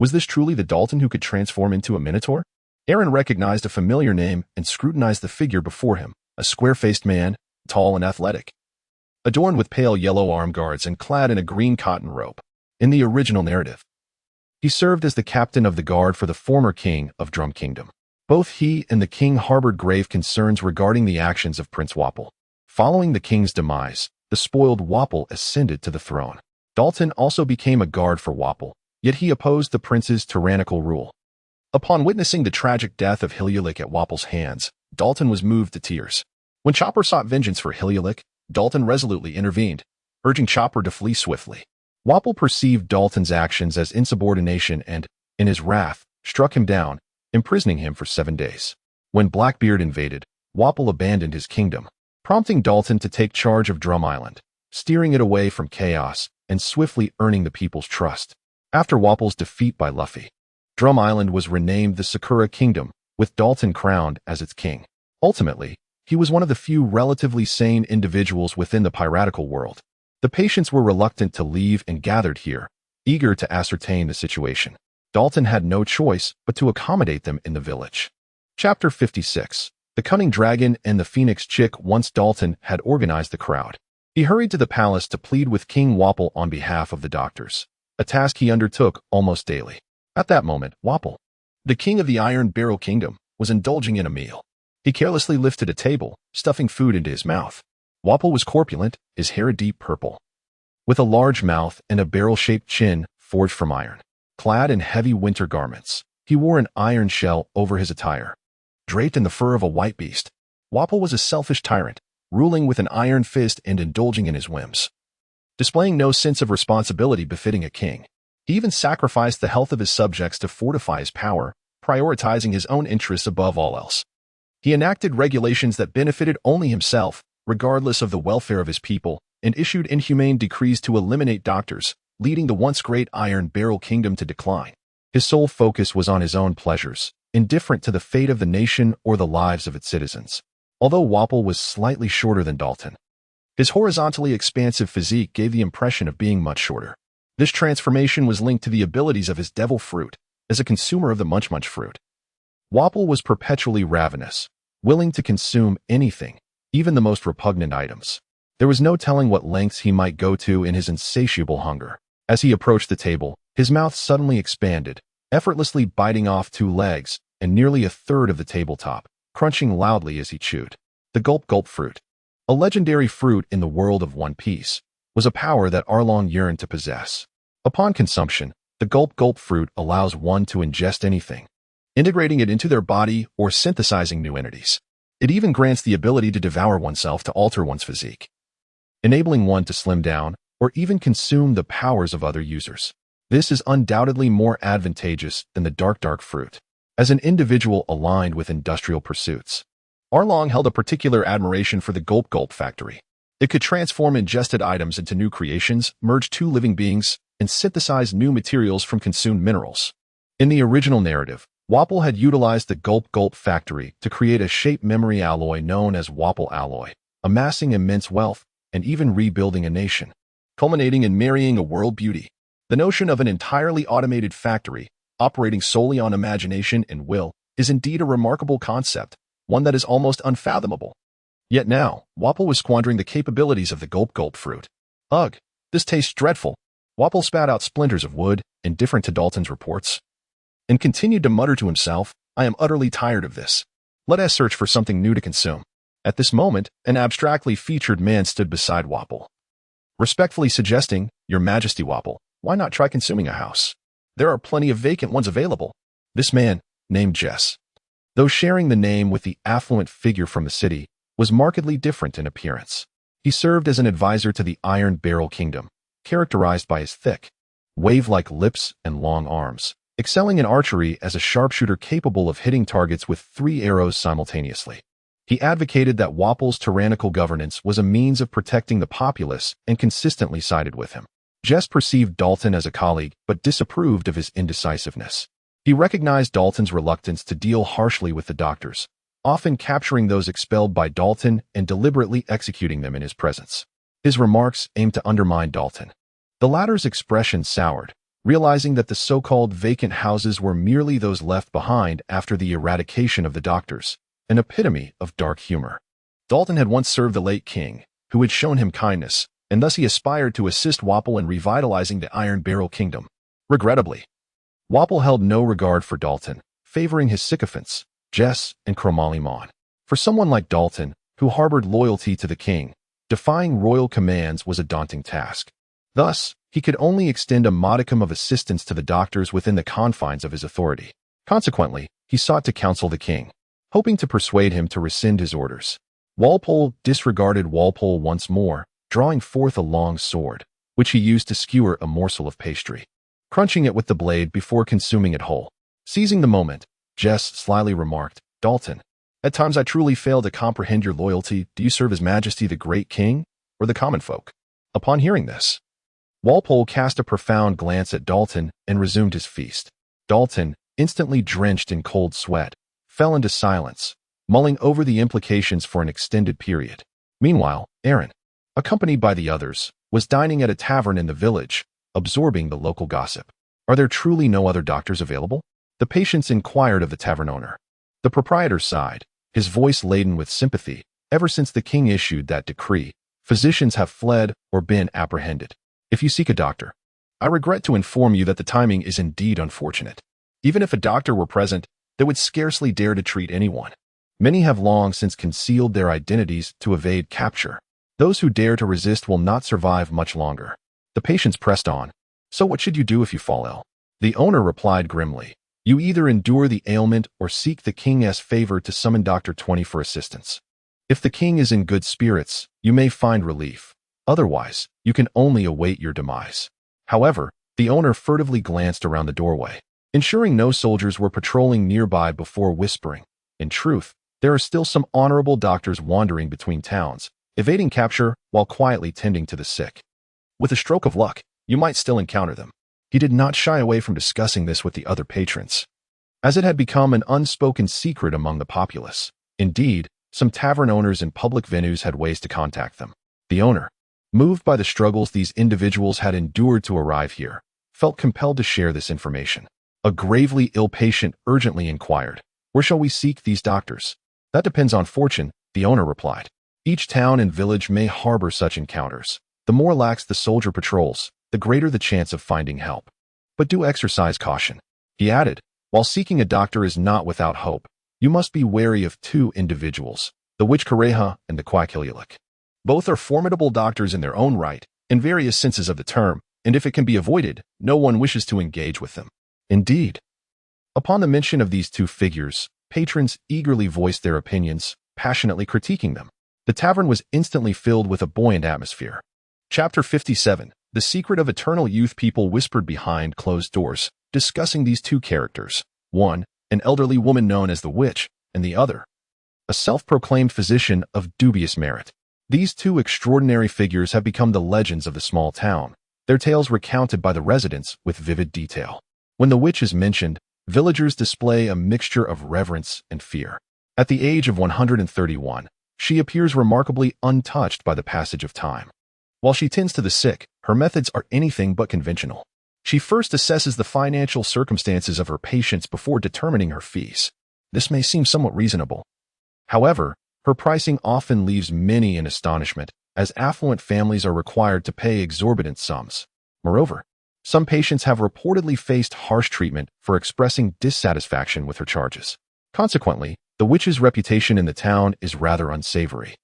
[SPEAKER 1] Was this truly the Dalton who could transform into a minotaur? Aaron recognized a familiar name and scrutinized the figure before him, a square-faced man, tall and athletic, adorned with pale yellow arm guards and clad in a green cotton robe. In the original narrative, he served as the captain of the guard for the former king of Drum Kingdom. Both he and the king harbored grave concerns regarding the actions of Prince Wapple. Following the king's demise, the spoiled Wapple ascended to the throne. Dalton also became a guard for Wapple, yet he opposed the prince's tyrannical rule. Upon witnessing the tragic death of Hilialik at Wapple's hands, Dalton was moved to tears. When Chopper sought vengeance for Hilialik, Dalton resolutely intervened, urging Chopper to flee swiftly. Wapple perceived Dalton's actions as insubordination and, in his wrath, struck him down, imprisoning him for 7 days. When Blackbeard invaded, Wapple abandoned his kingdom, prompting Dalton to take charge of Drum Island, steering it away from chaos and swiftly earning the people's trust. After Wapple's defeat by Luffy, Drum Island was renamed the Sakura Kingdom, with Dalton crowned as its king. Ultimately, he was one of the few relatively sane individuals within the piratical world. The patients were reluctant to leave and gathered here, eager to ascertain the situation. Dalton had no choice but to accommodate them in the village. Chapter 56. The Cunning Dragon and the Phoenix Chick. Once Dalton had organized the crowd, he hurried to the palace to plead with King Wapple on behalf of the doctors, a task he undertook almost daily. At that moment, Wapple, the king of the Iron Barrel Kingdom, was indulging in a meal. He carelessly lifted a table, stuffing food into his mouth. Wapple was corpulent, his hair a deep purple, with a large mouth and a barrel-shaped chin forged from iron. Clad in heavy winter garments, he wore an iron shell over his attire. Draped in the fur of a white beast, Wapple was a selfish tyrant, ruling with an iron fist and indulging in his whims. Displaying no sense of responsibility befitting a king, he even sacrificed the health of his subjects to fortify his power, prioritizing his own interests above all else. He enacted regulations that benefited only himself, regardless of the welfare of his people, and issued inhumane decrees to eliminate doctors, leading the once great Iron Barrel Kingdom to decline. His sole focus was on his own pleasures, indifferent to the fate of the nation or the lives of its citizens. Although Wapple was slightly shorter than Dalton, his horizontally expansive physique gave the impression of being much shorter. This transformation was linked to the abilities of his devil fruit as a consumer of the Munch Munch fruit. Wapple was perpetually ravenous, willing to consume anything, even the most repugnant items. There was no telling what lengths he might go to in his insatiable hunger. As he approached the table, his mouth suddenly expanded, effortlessly biting off 2 legs and nearly a third of the tabletop, crunching loudly as he chewed. The Gulp Gulp fruit, a legendary fruit in the world of One Piece, was a power that Arlong yearned to possess. Upon consumption, the Gulp Gulp fruit allows one to ingest anything, integrating it into their body or synthesizing new entities. It even grants the ability to devour oneself to alter one's physique, enabling one to slim down or even consume the powers of other users. This is undoubtedly more advantageous than the dark fruit. As an individual aligned with industrial pursuits, Arlong held a particular admiration for the Gulp Gulp factory. It could transform ingested items into new creations, merge 2 living beings, and synthesize new materials from consumed minerals. In the original narrative, Wapple had utilized the Gulp Gulp factory to create a shape memory alloy known as Wapple Alloy, amassing immense wealth and even rebuilding a nation, culminating in marrying a world beauty. The notion of an entirely automated factory, operating solely on imagination and will, is indeed a remarkable concept, one that is almost unfathomable. Yet now, Wapple was squandering the capabilities of the Gulp Gulp fruit. Ugh, this tastes dreadful. Wapple spat out splinters of wood, indifferent to Dalton's reports, and continued to mutter to himself, I am utterly tired of this. Let us search for something new to consume. At this moment, an abstractly featured man stood beside Wapple, respectfully suggesting, Your Majesty Wapple, why not try consuming a house? There are plenty of vacant ones available. This man, named Jess, though sharing the name with the affluent figure from the city, was markedly different in appearance. He served as an advisor to the Iron Barrel Kingdom, characterized by his thick, wave-like lips and long arms, excelling in archery as a sharpshooter capable of hitting targets with 3 arrows simultaneously. He advocated that Wapple's tyrannical governance was a means of protecting the populace and consistently sided with him. Jess perceived Dalton as a colleague but disapproved of his indecisiveness. He recognized Dalton's reluctance to deal harshly with the doctors, often capturing those expelled by Dalton and deliberately executing them in his presence. His remarks aimed to undermine Dalton. The latter's expression soured, realizing that the so-called vacant houses were merely those left behind after the eradication of the doctors, an epitome of dark humor. Dalton had once served the late king, who had shown him kindness, and thus he aspired to assist Wapple in revitalizing the Iron Barrel Kingdom. Regrettably, Wapple held no regard for Dalton, favoring his sycophants, Jess and Cromarty Mon. For someone like Dalton, who harbored loyalty to the king, defying royal commands was a daunting task. Thus, he could only extend a modicum of assistance to the doctors within the confines of his authority. Consequently, he sought to counsel the king, hoping to persuade him to rescind his orders. Walpole disregarded Walpole once more, drawing forth a long sword, which he used to skewer a morsel of pastry, crunching it with the blade before consuming it whole. Seizing the moment, Jess slyly remarked, "Dalton, at times I truly fail to comprehend your loyalty. Do you serve His Majesty the great king, or the common folk?" Upon hearing this, Walpole cast a profound glance at Dalton and resumed his feast. Dalton, instantly drenched in cold sweat, fell into silence, mulling over the implications for an extended period. Meanwhile, Aaron, accompanied by the others, was dining at a tavern in the village, absorbing the local gossip. "Are there truly no other doctors available?" the patients inquired of the tavern owner. The proprietor sighed, his voice laden with sympathy. "Ever since the king issued that decree, physicians have fled or been apprehended. If you seek a doctor, I regret to inform you that the timing is indeed unfortunate. Even if a doctor were present, they would scarcely dare to treat anyone. Many have long since concealed their identities to evade capture. Those who dare to resist will not survive much longer." The patients pressed on. "So what should you do if you fall ill?" The owner replied grimly, "You either endure the ailment or seek the king's favor to summon Dr. 20 for assistance. If the king is in good spirits, you may find relief. Otherwise, you can only await your demise." However, the owner furtively glanced around the doorway, ensuring no soldiers were patrolling nearby before whispering, "In truth, there are still some honorable doctors wandering between towns, evading capture while quietly tending to the sick. With a stroke of luck, you might still encounter them." He did not shy away from discussing this with the other patrons, as it had become an unspoken secret among the populace. Indeed, some tavern owners in public venues had ways to contact them. The owner, moved by the struggles these individuals had endured to arrive here, felt compelled to share this information. A gravely ill patient urgently inquired, "Where shall we seek these doctors?" "That depends on fortune," the owner replied. "Each town and village may harbor such encounters. The more lax the soldier patrols, the greater the chance of finding help. But do exercise caution." He added, "While seeking a doctor is not without hope, you must be wary of two individuals, the Witch Kareha and the Quackililik. Both are formidable doctors in their own right, in various senses of the term, and if it can be avoided, no one wishes to engage with them." Indeed. Upon the mention of these two figures, patrons eagerly voiced their opinions, passionately critiquing them. The tavern was instantly filled with a buoyant atmosphere. Chapter 57. The Secret of Eternal Youth. People whispered behind closed doors, discussing these two characters. One, an elderly woman known as the Witch, and the other, a self-proclaimed physician of dubious merit. These two extraordinary figures have become the legends of the small town, their tales recounted by the residents with vivid detail. When the witch is mentioned, villagers display a mixture of reverence and fear. At the age of 131, she appears remarkably untouched by the passage of time. While she tends to the sick, her methods are anything but conventional. She first assesses the financial circumstances of her patients before determining her fees. This may seem somewhat reasonable. However, her pricing often leaves many in astonishment, as affluent families are required to pay exorbitant sums. Moreover, some patients have reportedly faced harsh treatment for expressing dissatisfaction with her charges. Consequently, the witch's reputation in the town is rather unsavory,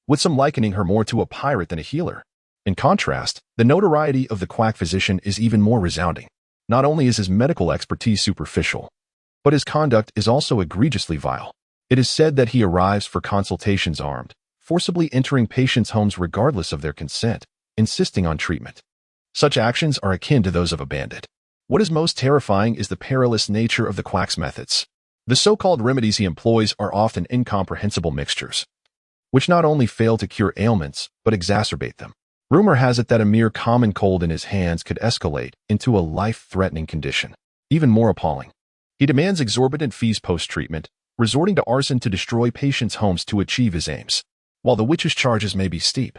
[SPEAKER 1] with some likening her more to a pirate than a healer. In contrast, the notoriety of the quack physician is even more resounding. Not only is his medical expertise superficial, but his conduct is also egregiously vile. It is said that he arrives for consultations armed, forcibly entering patients' homes regardless of their consent, insisting on treatment. Such actions are akin to those of a bandit. What is most terrifying is the perilous nature of the quack's methods. The so-called remedies he employs are often incomprehensible mixtures, which not only fail to cure ailments, but exacerbate them. Rumor has it that a mere common cold in his hands could escalate into a life-threatening condition. Even more appalling, he demands exorbitant fees post-treatment, resorting to arson to destroy patients' homes to achieve his aims. While the witch's charges may be steep,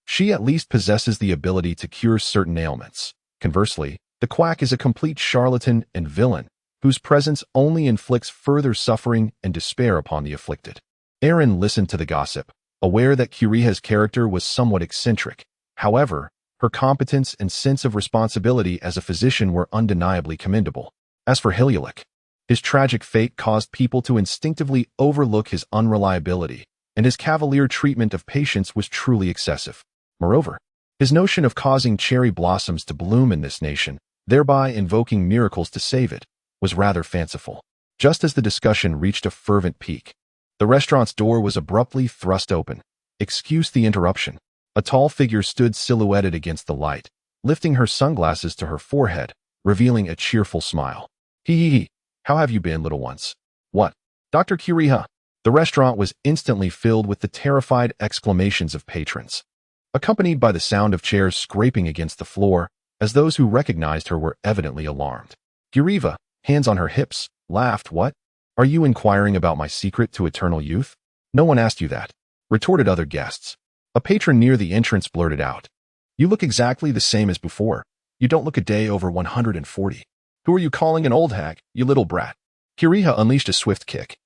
[SPEAKER 1] she at least possesses the ability to cure certain ailments. Conversely, the quack is a complete charlatan and villain, whose presence only inflicts further suffering and despair upon the afflicted. Aaron listened to the gossip, aware that Kiriha's character was somewhat eccentric. However, her competence and sense of responsibility as a physician were undeniably commendable. As for Hilialik, his tragic fate caused people to instinctively overlook his unreliability, and his cavalier treatment of patients was truly excessive. Moreover, his notion of causing cherry blossoms to bloom in this nation, thereby invoking miracles to save it, was rather fanciful. Just as the discussion reached a fervent peak, the restaurant's door was abruptly thrust open. Excuse the interruption. A tall figure stood silhouetted against the light, lifting her sunglasses to her forehead, revealing a cheerful smile. Hee. How have you been, little ones? What? Dr. Kiriha? The restaurant was instantly filled with the terrified exclamations of patrons, accompanied by the sound of chairs scraping against the floor, as those who recognized her were evidently alarmed. Kiriva, hands on her hips, laughed. What? Are you inquiring about my secret to eternal youth? No one asked you that, retorted other guests. A patron near the entrance blurted out. You look exactly the same as before. You don't look a day over 140. Who are you calling an old hag, you little brat? Kiriha unleashed a swift kick,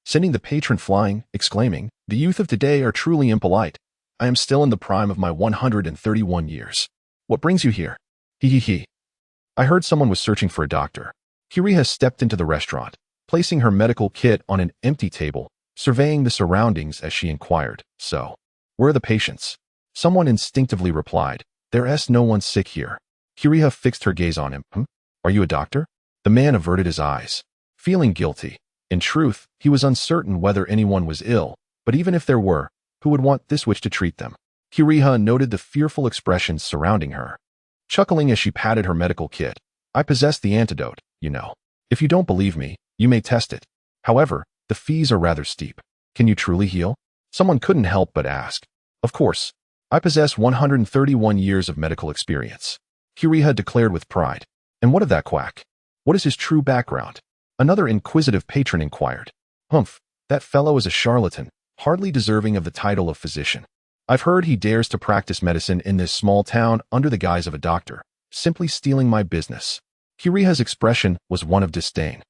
[SPEAKER 1] sending the patron flying, exclaiming, The youth of today are truly impolite. I am still in the prime of my 131 years. What brings you here? He. I heard someone was searching for a doctor. Kiriha stepped into the restaurant, placing her medical kit on an empty table, surveying the surroundings as she inquired, So, where are the patients? Someone instinctively replied, There's no one sick here. Kiriha fixed her gaze on him. Are you a doctor? The man averted his eyes, feeling guilty. In truth, he was uncertain whether anyone was ill, but even if there were, who would want this witch to treat them? Kiriha noted the fearful expressions surrounding her, chuckling as she patted her medical kit. I possess the antidote, you know. If you don't believe me, you may test it. However, the fees are rather steep. Can you truly heal? Someone couldn't help but ask. Of course. I possess 131 years of medical experience, Kiriha declared with pride. And what of that quack? What is his true background? Another inquisitive patron inquired. Humph, that fellow is a charlatan, hardly deserving of the title of physician. I've heard he dares to practice medicine in this small town under the guise of a doctor, simply stealing my business. Kiriha's expression was one of disdain.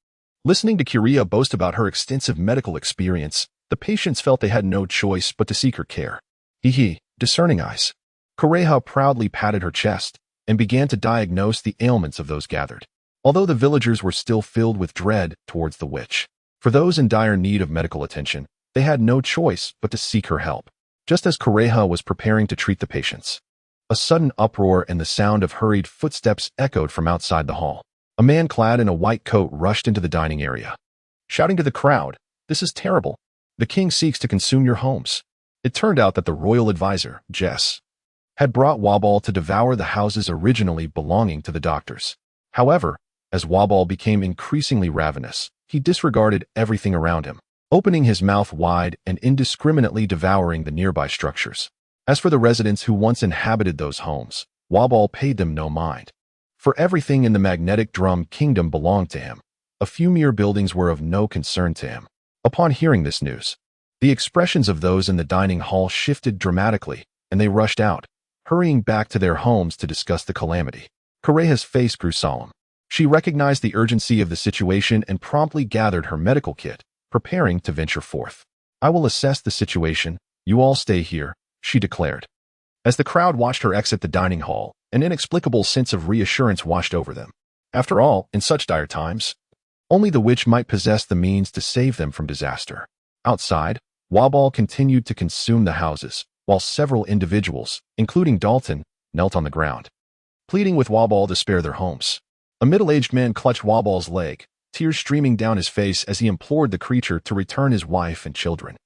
[SPEAKER 1] Listening to Kiriha boast about her extensive medical experience, the patients felt they had no choice but to seek her care. Discerning eyes. Kiriha proudly patted her chest and began to diagnose the ailments of those gathered. Although the villagers were still filled with dread towards the witch, for those in dire need of medical attention, they had no choice but to seek her help. Just as Kiriha was preparing to treat the patients, a sudden uproar and the sound of hurried footsteps echoed from outside the hall. A man clad in a white coat rushed into the dining area, shouting to the crowd, This is terrible. The king seeks to consume your homes. It turned out that the royal advisor, Jess, had brought Wabal to devour the houses originally belonging to the doctors. However, as Wabal became increasingly ravenous, he disregarded everything around him, opening his mouth wide and indiscriminately devouring the nearby structures. As for the residents who once inhabited those homes, Wabal paid them no mind. For everything in the magnetic drum kingdom belonged to him. A few mere buildings were of no concern to him. Upon hearing this news, the expressions of those in the dining hall shifted dramatically, and they rushed out, hurrying back to their homes to discuss the calamity. Kiriha's face grew solemn. She recognized the urgency of the situation and promptly gathered her medical kit, preparing to venture forth. I will assess the situation. You all stay here, she declared. As the crowd watched her exit the dining hall, an inexplicable sense of reassurance washed over them. After all, in such dire times, only the witch might possess the means to save them from disaster. Outside, Wabal continued to consume the houses, while several individuals, including Dalton, knelt on the ground, pleading with Wabal to spare their homes. A middle-aged man clutched Wabal's leg, tears streaming down his face as he implored the creature to return his wife and children.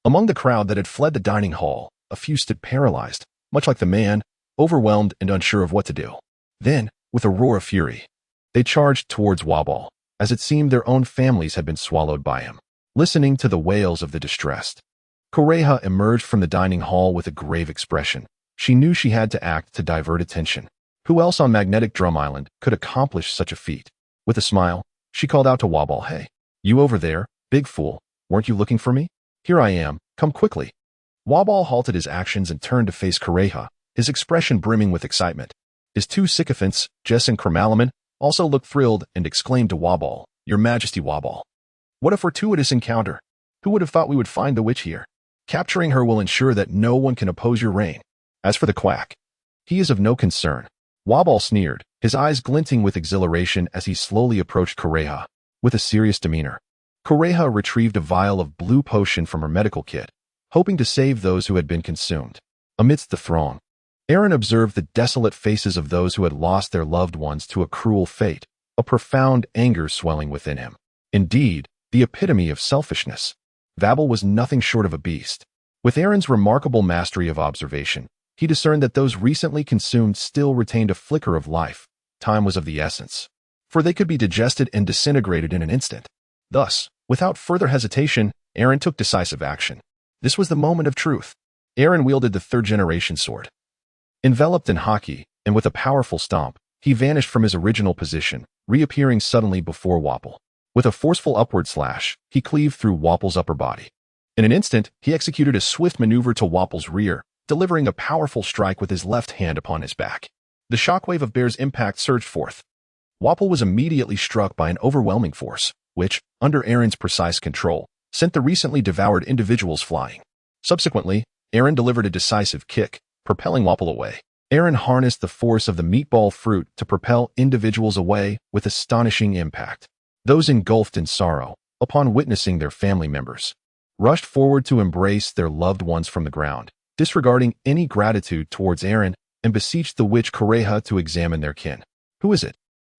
[SPEAKER 1] Among the crowd that had fled the dining hall, a few stood paralyzed, much like the man, overwhelmed and unsure of what to do. Then, with a roar of fury, they charged towards Wabal, as it seemed their own families had been swallowed by him. Listening to the wails of the distressed, Kiriha emerged from the dining hall with a grave expression. She knew she had to act to divert attention. Who else on Magnetic Drum Island could accomplish such a feat? With a smile, she called out to Wabal, Hey, you over there, Big fool, weren't you looking for me? Here I am, come quickly. Wobble halted his actions and turned to face Kureha, his expression brimming with excitement. His two sycophants, Jess and Chromalomon, also looked thrilled and exclaimed to Wobble, Your Majesty Wobble. What a fortuitous encounter! Who would have thought we would find the witch here? Capturing her will ensure that no one can oppose your reign. As for the quack, he is of no concern. Wobble sneered, his eyes glinting with exhilaration as he slowly approached Kureha, with a serious demeanor. Kureha retrieved a vial of blue potion from her medical kit, hoping to save those who had been consumed. Amidst the throng, Aaron observed the desolate faces of those who had lost their loved ones to a cruel fate, a profound anger swelling within him. Indeed, the epitome of selfishness. Vabble was nothing short of a beast. With Aaron's remarkable mastery of observation, he discerned that those recently consumed still retained a flicker of life. Time was of the essence, for they could be digested and disintegrated in an instant. Thus, without further hesitation, Aaron took decisive action. This was the moment of truth. Aaron wielded the third-generation sword. Enveloped in haki, and with a powerful stomp, he vanished from his original position, reappearing suddenly before Wobble. With a forceful upward slash, he cleaved through Wobble's upper body. In an instant, he executed a swift maneuver to Wobble's rear, delivering a powerful strike with his left hand upon his back. The shockwave of Bear's impact surged forth. Wobble was immediately struck by an overwhelming force, which, under Aaron's precise control, sent the recently devoured individuals flying. Subsequently, Aaron delivered a decisive kick, propelling Wobble away. Aaron harnessed the force of the meatball fruit to propel individuals away with astonishing impact. Those engulfed in sorrow, upon witnessing their family members, rushed forward to embrace their loved ones from the ground, disregarding any gratitude towards Aaron, and beseeched the witch Kureha to examine their kin. Who is it?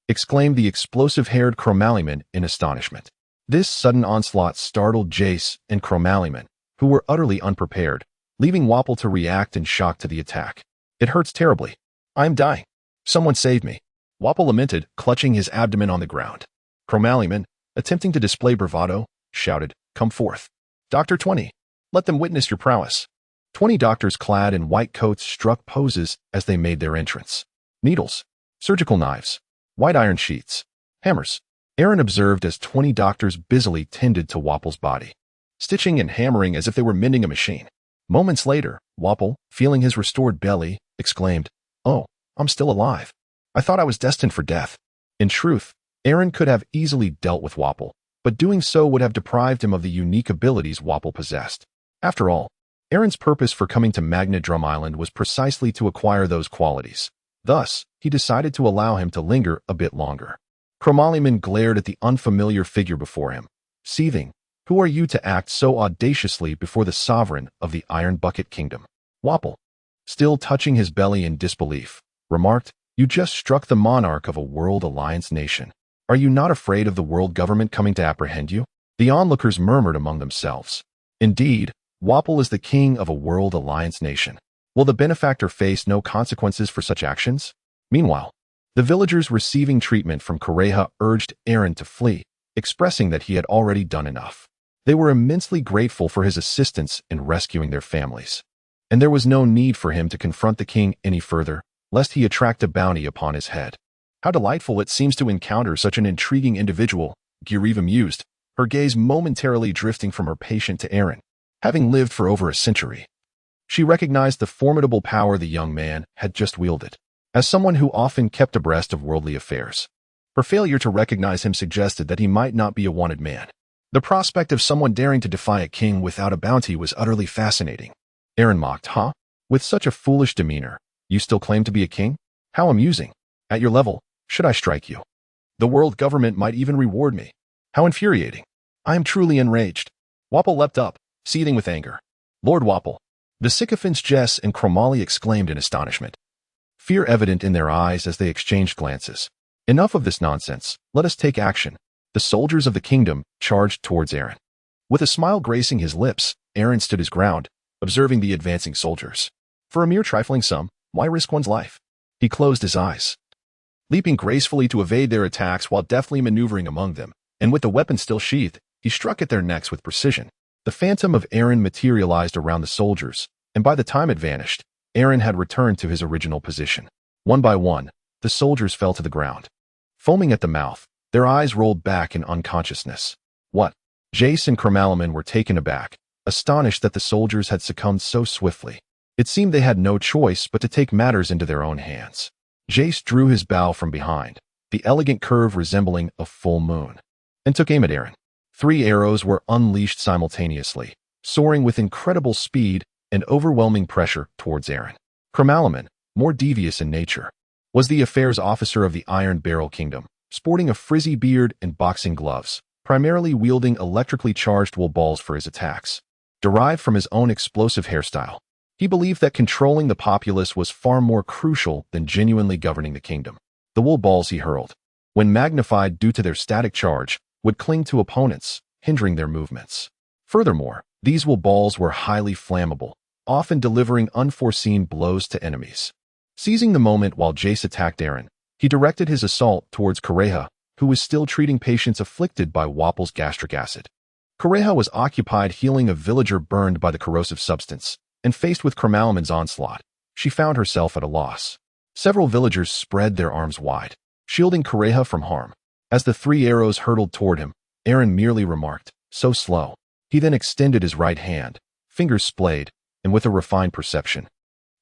[SPEAKER 1] Exclaimed the explosive-haired Chromalomon in astonishment. This sudden onslaught startled Jace and Chromalomon, who were utterly unprepared, leaving Wobble to react in shock to the attack. It hurts terribly. I am dying. Someone save me. Wobble lamented, clutching his abdomen on the ground. Chromalomon, attempting to display bravado, shouted, Come forth. Dr. 20. Let them witness your prowess. 20 doctors clad in white coats struck poses as they made their entrance. Needles, surgical knives, white iron sheets, hammers. Aaron observed as 20 doctors busily tended to Wobble's body, stitching and hammering as if they were mending a machine. Moments later, Wobble, feeling his restored belly, exclaimed, Oh, I'm still alive. I thought I was destined for death. In truth, Aaron could have easily dealt with Wobble, but doing so would have deprived him of the unique abilities Wobble possessed. After all, Aaron's purpose for coming to Magnet Drum Island was precisely to acquire those qualities. Thus, he decided to allow him to linger a bit longer. Chromalomon glared at the unfamiliar figure before him, seething. Who are you to act so audaciously before the sovereign of the Iron Bucket Kingdom? Wobble, still touching his belly in disbelief, remarked, You just struck the monarch of a World Alliance nation. Are you not afraid of the world government coming to apprehend you? The onlookers murmured among themselves. Indeed, Wobble is the king of a World Alliance nation. Will the benefactor face no consequences for such actions? Meanwhile, the villagers receiving treatment from Kureha urged Aaron to flee, expressing that he had already done enough. They were immensely grateful for his assistance in rescuing their families, and there was no need for him to confront the king any further, lest he attract a bounty upon his head. How delightful it seems to encounter such an intriguing individual, Giriva mused, her gaze momentarily drifting from her patient to Aaron. Having lived for over a century, she recognized the formidable power the young man had just wielded. As someone who often kept abreast of worldly affairs, her failure to recognize him suggested that he might not be a wanted man. The prospect of someone daring to defy a king without a bounty was utterly fascinating. Aaron mocked, Huh? With such a foolish demeanor, you still claim to be a king? How amusing. At your level, should I strike you? The world government might even reward me. How infuriating. I am truly enraged. Wobble leapt up, seething with anger. Lord Wobble. The sycophants Jess and Chromalomon exclaimed in astonishment, fear evident in their eyes as they exchanged glances. Enough of this nonsense, let us take action. The soldiers of the kingdom charged towards Aaron. With a smile gracing his lips, Aaron stood his ground, observing the advancing soldiers. For a mere trifling sum, why risk one's life? He closed his eyes, leaping gracefully to evade their attacks while deftly maneuvering among them, and with the weapon still sheathed, he struck at their necks with precision. The phantom of Aaron materialized around the soldiers, and by the time it vanished, Aaron had returned to his original position. One by one, the soldiers fell to the ground. Foaming at the mouth, their eyes rolled back in unconsciousness. What? Jace and Cromalaman were taken aback, astonished that the soldiers had succumbed so swiftly. It seemed they had no choice but to take matters into their own hands. Jace drew his bow from behind, the elegant curve resembling a full moon, and took aim at Aaron. 3 arrows were unleashed simultaneously, soaring with incredible speed and overwhelming pressure towards Aaron. Cromalaman, more devious in nature, was the affairs officer of the Iron Barrel Kingdom, sporting a frizzy beard and boxing gloves, primarily wielding electrically charged wool balls for his attacks. Derived from his own explosive hairstyle, he believed that controlling the populace was far more crucial than genuinely governing the kingdom. The wool balls he hurled, when magnified due to their static charge, would cling to opponents, hindering their movements. Furthermore, these wool balls were highly flammable, often delivering unforeseen blows to enemies. Seizing the moment while Jace attacked Aaron, he directed his assault towards Kureha, who was still treating patients afflicted by Wapple's gastric acid. Kureha was occupied healing a villager burned by the corrosive substance, and faced with Cromalaman's onslaught, she found herself at a loss. Several villagers spread their arms wide, shielding Kureha from harm. As the 3 arrows hurtled toward him, Aaron merely remarked, "So slow." He then extended his right hand, fingers splayed, and with a refined perception,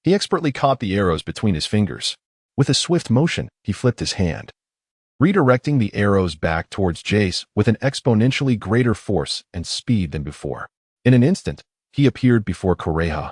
[SPEAKER 1] he expertly caught the arrows between his fingers. With a swift motion, he flipped his hand, redirecting the arrows back towards Jace with an exponentially greater force and speed than before. In an instant, he appeared before Kureha,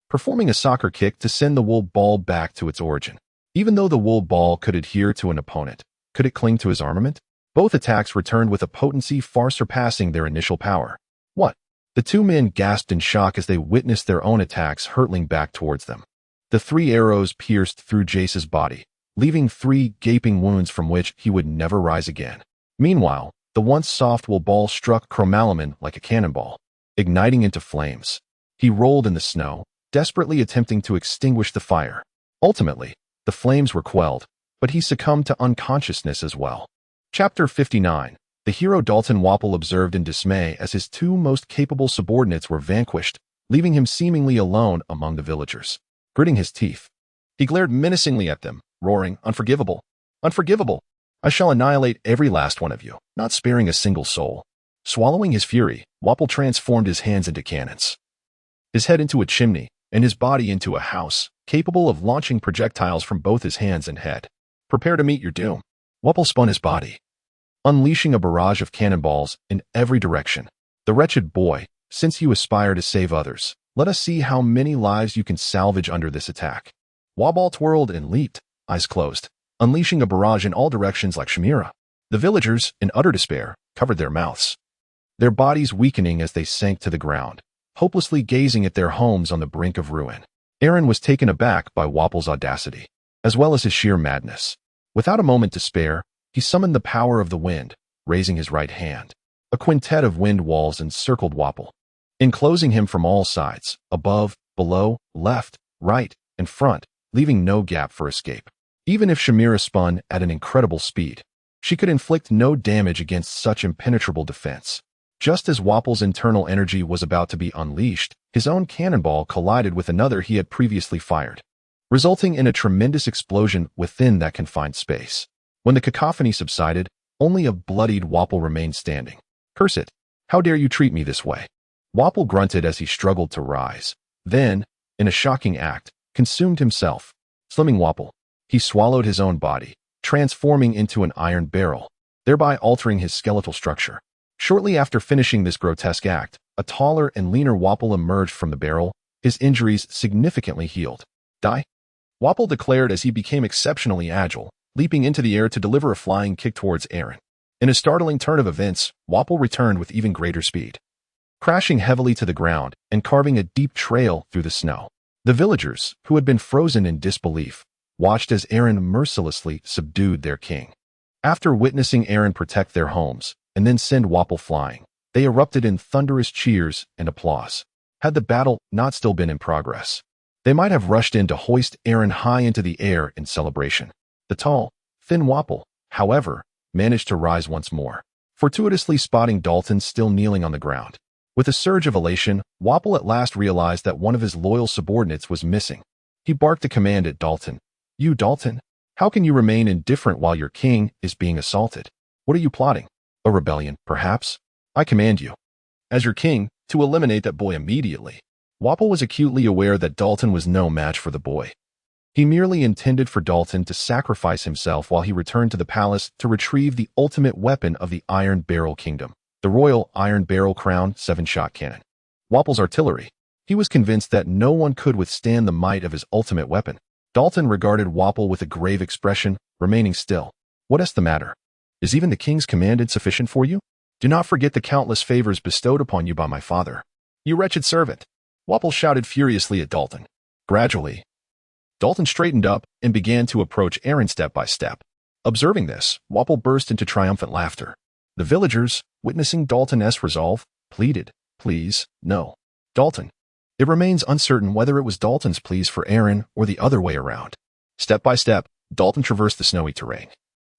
[SPEAKER 1] performing a soccer kick to send the wool ball back to its origin. Even though the wool ball could adhere to an opponent, could it cling to his armament? Both attacks returned with a potency far surpassing their initial power. What? The 2 men gasped in shock as they witnessed their own attacks hurtling back towards them. The 3 arrows pierced through Jace's body, leaving 3 gaping wounds from which he would never rise again. Meanwhile, the once soft wool ball struck Cromalaman like a cannonball, igniting into flames. He rolled in the snow, desperately attempting to extinguish the fire. Ultimately, the flames were quelled, but he succumbed to unconsciousness as well. Chapter 59. The hero Dalton Wapple observed in dismay as his 2 most capable subordinates were vanquished, leaving him seemingly alone among the villagers. Gritting his teeth, he glared menacingly at them, roaring, "Unforgivable! Unforgivable! I shall annihilate every last one of you, not sparing a single soul." Swallowing his fury, Wapple transformed his hands into cannons, his head into a chimney, and his body into a house, capable of launching projectiles from both his hands and head. "Prepare to meet your doom." Wapple spun his body, unleashing a barrage of cannonballs in every direction. The wretched boy, since you aspire to save others, let us see how many lives you can salvage under this attack. Wapple twirled and leaped, eyes closed, unleashing a barrage in all directions like Chimera. The villagers, in utter despair, covered their mouths, their bodies weakening as they sank to the ground, hopelessly gazing at their homes on the brink of ruin. Aaron was taken aback by Wapple's audacity, as well as his sheer madness. Without a moment to spare, he summoned the power of the wind, raising his right hand. A quintet of wind walls encircled Wapple, enclosing him from all sides, above, below, left, right, and front, leaving no gap for escape. Even if Chimera spun at an incredible speed, she could inflict no damage against such impenetrable defense. Just as Wapple's internal energy was about to be unleashed, his own cannonball collided with another he had previously fired, resulting in a tremendous explosion within that confined space. When the cacophony subsided, only a bloodied Wapple remained standing. "Curse it! How dare you treat me this way?" Wapple grunted as he struggled to rise. Then, in a shocking act, consumed himself. Slimming Wapple, he swallowed his own body, transforming into an iron barrel, thereby altering his skeletal structure. Shortly after finishing this grotesque act, a taller and leaner Wapple emerged from the barrel, his injuries significantly healed. "Die!" Wapple declared as he became exceptionally agile, leaping into the air to deliver a flying kick towards Aaron. In a startling turn of events, Wapple returned with even greater speed, crashing heavily to the ground and carving a deep trail through the snow. The villagers, who had been frozen in disbelief, watched as Aaron mercilessly subdued their king. After witnessing Aaron protect their homes and then send Wapple flying, they erupted in thunderous cheers and applause. Had the battle not still been in progress, they might have rushed in to hoist Aaron high into the air in celebration. The tall, thin Wapple, however, managed to rise once more, fortuitously spotting Dalton still kneeling on the ground. With a surge of elation, Wapple at last realized that one of his loyal subordinates was missing. He barked a command at Dalton. "You, Dalton, how can you remain indifferent while your king is being assaulted? What are you plotting? A rebellion, perhaps? I command you, As your king, to eliminate that boy immediately. Wapol was acutely aware that Dalton was no match for the boy. He merely intended for Dalton to sacrifice himself while he returned to the palace to retrieve the ultimate weapon of the Iron Barrel Kingdom, the Royal Iron Barrel Crown 7-shot cannon. Wapol's artillery. He was convinced that no one could withstand the might of his ultimate weapon. Dalton regarded Wapol with a grave expression, remaining still. What is the matter? Is even the king's command insufficient for you? Do not forget the countless favors bestowed upon you by my father. You wretched servant! Wapol shouted furiously at Dalton. Gradually, Dalton straightened up and began to approach Aaron step by step. Observing this, Wapol burst into triumphant laughter. The villagers, witnessing Dalton's resolve, pleaded, Please, no. Dalton. It remains uncertain whether it was Dalton's pleas for Aaron or the other way around. Step by step, Dalton traversed the snowy terrain.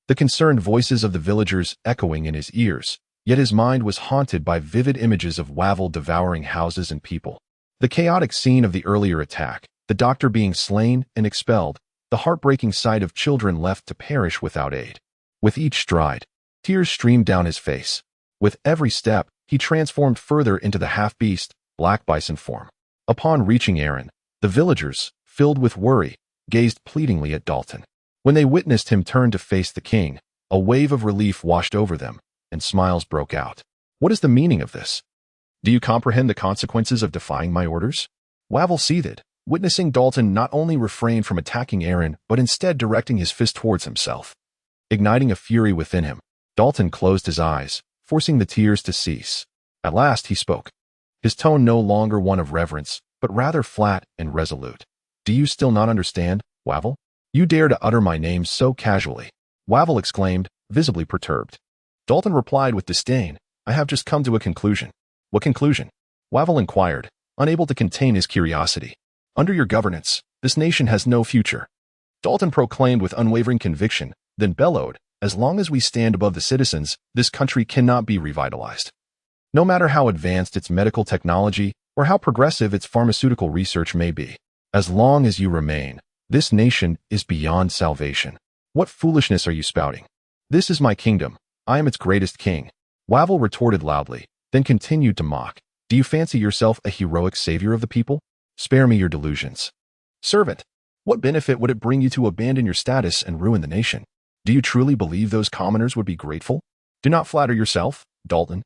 [SPEAKER 1] The concerned voices of the villagers echoing in his ears, yet his mind was haunted by vivid images of Wavell devouring houses and people. The chaotic scene of the earlier attack, the doctor being slain and expelled, the heartbreaking sight of children left to perish without aid. With each stride, tears streamed down his face. With every step, he transformed further into the half-beast, black bison form. Upon reaching Aaron, the villagers, filled with worry, gazed pleadingly at Dalton. When they witnessed him turn to face the king, a wave of relief washed over them, and smiles broke out. What is the meaning of this? Do you comprehend the consequences of defying my orders? Wavell seethed, witnessing Dalton not only refrain from attacking Aaron, but instead directing his fist towards himself. Igniting a fury within him, Dalton closed his eyes, forcing the tears to cease. At last he spoke. His tone no longer one of reverence, but rather flat and resolute. Do you still not understand, Wavell? You dare to utter my name so casually. Wavell exclaimed, visibly perturbed. Dalton replied with disdain, I have just come to a conclusion. What conclusion? Wavell inquired, unable to contain his curiosity. Under your governance, this nation has no future. Dalton proclaimed with unwavering conviction, then bellowed, as long as we stand above the citizens, this country cannot be revitalized. No matter how advanced its medical technology or how progressive its pharmaceutical research may be, as long as you remain, this nation is beyond salvation. What foolishness are you spouting? This is my kingdom. I am its greatest king. Wavell retorted loudly, then continued to mock. Do you fancy yourself a heroic savior of the people? Spare me your delusions. Servant, what benefit would it bring you to abandon your status and ruin the nation? Do you truly believe those commoners would be grateful? Do not flatter yourself, Dalton.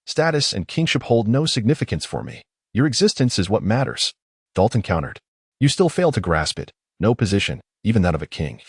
[SPEAKER 1] Status and kingship hold no significance for me. Your existence is what matters. Dalton countered. You still fail to grasp it. No position, even that of a king,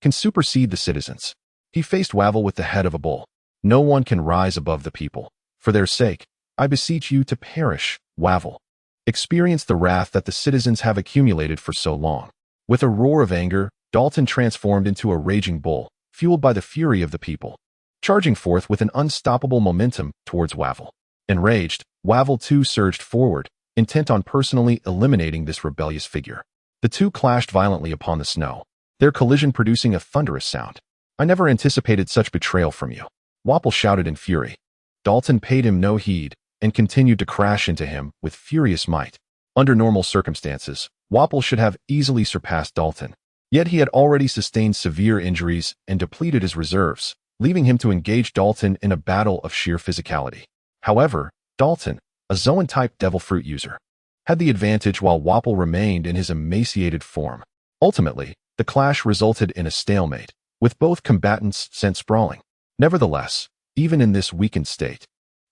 [SPEAKER 1] can supersede the citizens. He faced Wavell with the head of a bull. No one can rise above the people. For their sake, I beseech you to perish, Wavell. Experience the wrath that the citizens have accumulated for so long. With a roar of anger, Dalton transformed into a raging bull, fueled by the fury of the people, charging forth with an unstoppable momentum towards Wavell. Enraged, Wavell too surged forward, intent on personally eliminating this rebellious figure. The two clashed violently upon the snow, their collision producing a thunderous sound. I never anticipated such betrayal from you, Wapol shouted in fury. Dalton paid him no heed and continued to crash into him with furious might. Under normal circumstances, Wapol should have easily surpassed Dalton. Yet he had already sustained severe injuries and depleted his reserves, leaving him to engage Dalton in a battle of sheer physicality. However, Dalton, a Zoan-type devil fruit user, had the advantage while Wapol remained in his emaciated form. Ultimately, the clash resulted in a stalemate, with both combatants sent sprawling. Nevertheless, even in this weakened state,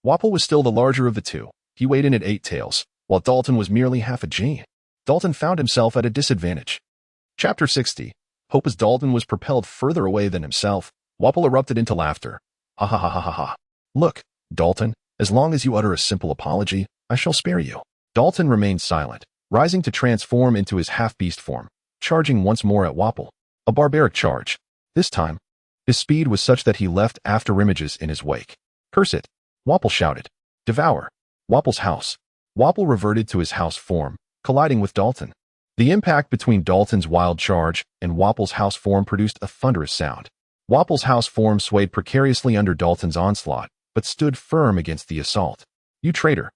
[SPEAKER 1] Wapol was still the larger of the two. He weighed in at 8 taels, while Dalton was merely half a gene. Dalton found himself at a disadvantage. Chapter 60. Hope as Dalton was propelled further away than himself, Wapol erupted into laughter. Ha ha ha ha ha ha. Look, Dalton, as long as you utter a simple apology, I shall spare you. Dalton remained silent, rising to transform into his half-beast form, charging once more at Wapol. A barbaric charge. This time, his speed was such that he left after-images in his wake. Curse it, Wapol shouted. Devour. Wapol's house. Wapol reverted to his house form, colliding with Dalton. The impact between Dalton's wild charge and Wapol's house form produced a thunderous sound. Wapol's house form swayed precariously under Dalton's onslaught, but stood firm against the assault. You traitor!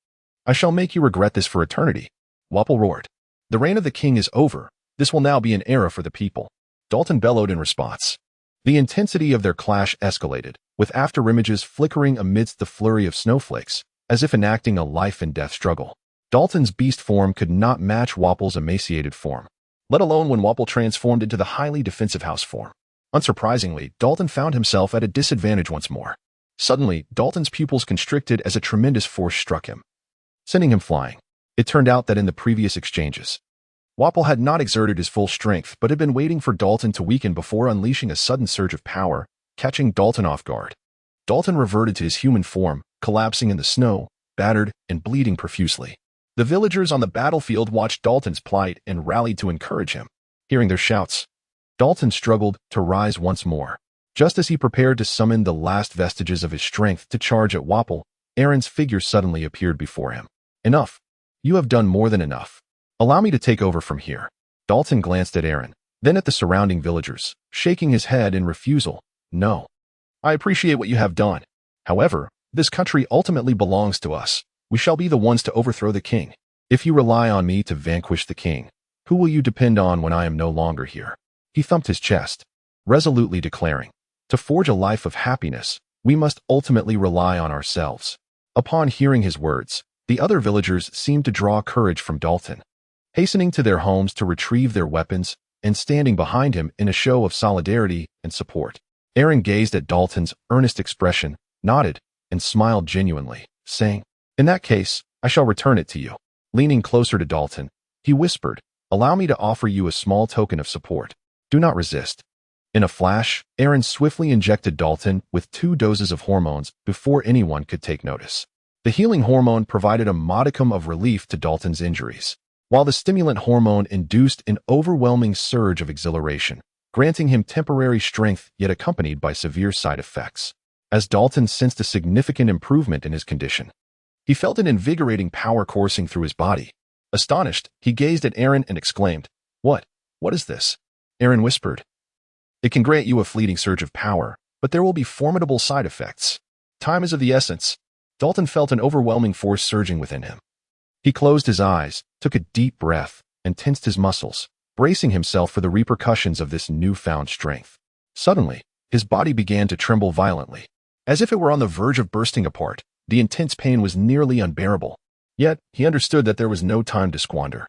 [SPEAKER 1] I shall make you regret this for eternity, Wapol roared. The reign of the king is over. This will now be an era for the people. Dalton bellowed in response. The intensity of their clash escalated, with afterimages flickering amidst the flurry of snowflakes, as if enacting a life-and-death struggle. Dalton's beast form could not match Wopple's emaciated form, let alone when Wopple transformed into the highly defensive house form. Unsurprisingly, Dalton found himself at a disadvantage once more. Suddenly, Dalton's pupils constricted as a tremendous force struck him, sending him flying. It turned out that in the previous exchanges, Wopple had not exerted his full strength but had been waiting for Dalton to weaken before unleashing a sudden surge of power, catching Dalton off guard. Dalton reverted to his human form, collapsing in the snow, battered and bleeding profusely. The villagers on the battlefield watched Dalton's plight and rallied to encourage him. Hearing their shouts, Dalton struggled to rise once more. Just as he prepared to summon the last vestiges of his strength to charge at Wopple, Aaron's figure suddenly appeared before him. "Enough. You have done more than enough. Allow me to take over from here." Dalton glanced at Aaron, then at the surrounding villagers, shaking his head in refusal. "No. I appreciate what you have done. However, this country ultimately belongs to us. We shall be the ones to overthrow the king. If you rely on me to vanquish the king, who will you depend on when I am no longer here?" He thumped his chest, resolutely declaring, "To forge a life of happiness, we must ultimately rely on ourselves." Upon hearing his words, the other villagers seemed to draw courage from Dalton, hastening to their homes to retrieve their weapons and standing behind him in a show of solidarity and support. Aaron gazed at Dalton's earnest expression, nodded, and smiled genuinely, saying, "In that case, I shall return it to you." Leaning closer to Dalton, he whispered, "Allow me to offer you a small token of support. Do not resist." In a flash, Aaron swiftly injected Dalton with 2 doses of hormones before anyone could take notice. The healing hormone provided a modicum of relief to Dalton's injuries, while the stimulant hormone induced an overwhelming surge of exhilaration, granting him temporary strength yet accompanied by severe side effects. As Dalton sensed a significant improvement in his condition, he felt an invigorating power coursing through his body. Astonished, he gazed at Aaron and exclaimed, What is this?" Aaron whispered, "It can grant you a fleeting surge of power, but there will be formidable side effects. Time is of the essence." Dalton felt an overwhelming force surging within him. He closed his eyes, took a deep breath, and tensed his muscles, bracing himself for the repercussions of this newfound strength. Suddenly, his body began to tremble violently, as if it were on the verge of bursting apart. The intense pain was nearly unbearable. Yet, he understood that there was no time to squander.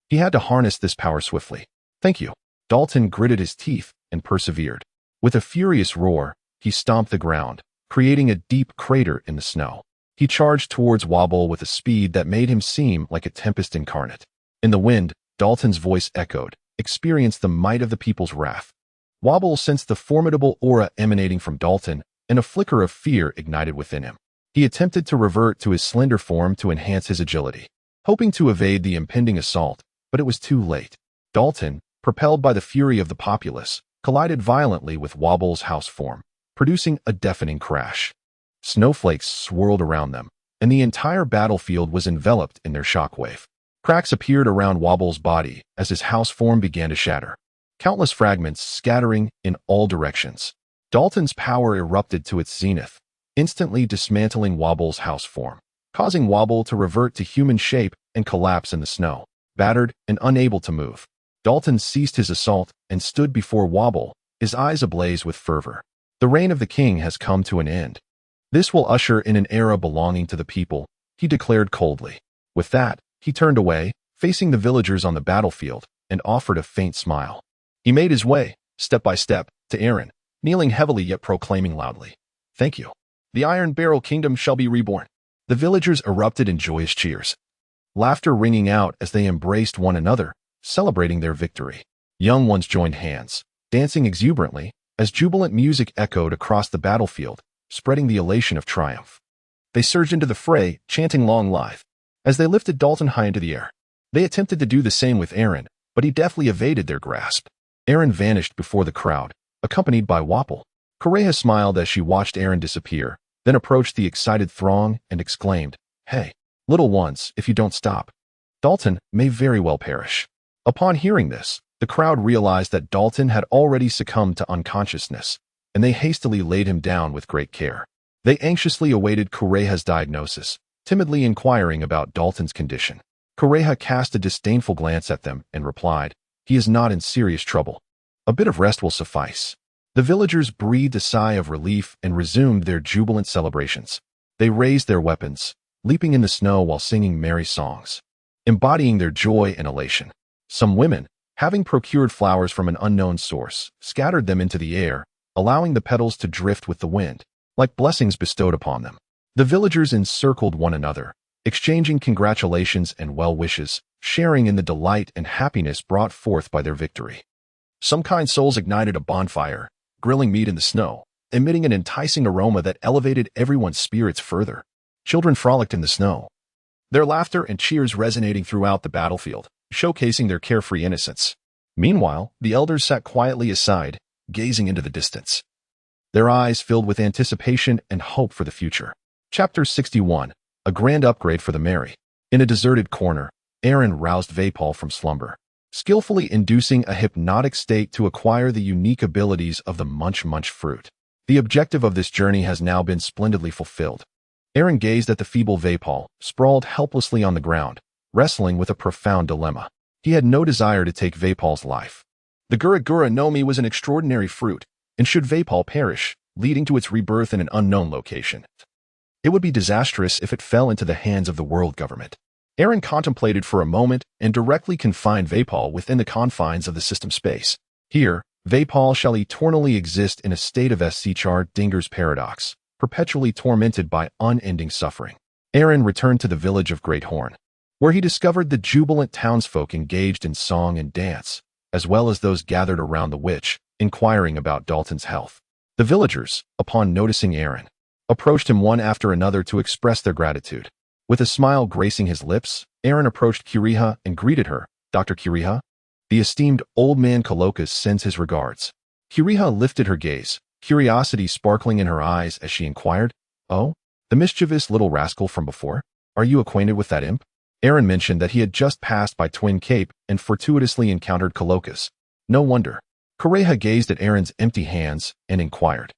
[SPEAKER 1] He had to harness this power swiftly. "Thank you." Dalton gritted his teeth and persevered. With a furious roar, he stomped the ground, creating a deep crater in the snow. He charged towards Wobble with a speed that made him seem like a tempest incarnate. In the wind, Dalton's voice echoed, experienced the might of the people's wrath. Wobble sensed the formidable aura emanating from Dalton, and a flicker of fear ignited within him. He attempted to revert to his slender form to enhance his agility, hoping to evade the impending assault, but it was too late. Dalton, propelled by the fury of the populace, collided violently with Wobble's house form, producing a deafening crash. Snowflakes swirled around them, and the entire battlefield was enveloped in their shockwave. Cracks appeared around Wobble's body as his house form began to shatter, countless fragments scattering in all directions. Dalton's power erupted to its zenith, instantly dismantling Wobble's house form, causing Wobble to revert to human shape and collapse in the snow. Battered and unable to move, Dalton ceased his assault and stood before Wobble, his eyes ablaze with fervor. "The reign of the king has come to an end. This will usher in an era belonging to the people," he declared coldly. With that, he turned away, facing the villagers on the battlefield, and offered a faint smile. He made his way, step by step, to Aaron, kneeling heavily yet proclaiming loudly, "Thank you. The Iron Barrel Kingdom shall be reborn." The villagers erupted in joyous cheers, laughter ringing out as they embraced one another, celebrating their victory. Young ones joined hands, dancing exuberantly, as jubilant music echoed across the battlefield, spreading the elation of triumph. They surged into the fray, chanting "Long life," as they lifted Dalton high into the air. They attempted to do the same with Aaron, but he deftly evaded their grasp. Aaron vanished before the crowd, accompanied by Wopple. Correa smiled as she watched Aaron disappear, then approached the excited throng and exclaimed, "Hey, little ones, if you don't stop, Dalton may very well perish." Upon hearing this, the crowd realized that Dalton had already succumbed to unconsciousness, and they hastily laid him down with great care. They anxiously awaited Correa's diagnosis, timidly inquiring about Dalton's condition. Correa cast a disdainful glance at them and replied, "He is not in serious trouble. A bit of rest will suffice." The villagers breathed a sigh of relief and resumed their jubilant celebrations. They raised their weapons, leaping in the snow while singing merry songs, embodying their joy and elation. Some women, having procured flowers from an unknown source, scattered them into the air, allowing the petals to drift with the wind, like blessings bestowed upon them. The villagers encircled one another, exchanging congratulations and well wishes, sharing in the delight and happiness brought forth by their victory. Some kind souls ignited a bonfire, grilling meat in the snow, emitting an enticing aroma that elevated everyone's spirits further. Children frolicked in the snow, their laughter and cheers resonating throughout the battlefield, showcasing their carefree innocence. Meanwhile, the elders sat quietly aside, gazing into the distance, their eyes filled with anticipation and hope for the future. Chapter 61. A grand upgrade for the merry. In a deserted corner, Aaron roused Vapal from slumber, skillfully inducing a hypnotic state to acquire the unique abilities of the Munch Munch fruit. The objective of this journey has now been splendidly fulfilled. Aaron gazed at the feeble Vapal, sprawled helplessly on the ground, wrestling with a profound dilemma. He had no desire to take Vapal's life. The Gura Gura no Mi was an extraordinary fruit, and should Vapal perish, leading to its rebirth in an unknown location, it would be disastrous if it fell into the hands of the world government. Aaron contemplated for a moment and directly confined Vapal within the confines of the system space. Here, Vapal shall eternally exist in a state of Schar Dinger's paradox, perpetually tormented by unending suffering. Aaron returned to the village of Great Horn, where he discovered the jubilant townsfolk engaged in song and dance, as well as those gathered around the witch, inquiring about Dalton's health. The villagers, upon noticing Aaron, approached him one after another to express their gratitude. With a smile gracing his lips, Aaron approached Kiriha and greeted her. "Dr. Kiriha, the esteemed old man Kalokas sends his regards." Kiriha lifted her gaze, curiosity sparkling in her eyes as she inquired, "Oh, the mischievous little rascal from before? Are you acquainted with that imp?" Aaron mentioned that he had just passed by Twin Cape and fortuitously encountered Kalokas. No wonder. Kiriha gazed at Aaron's empty hands and inquired,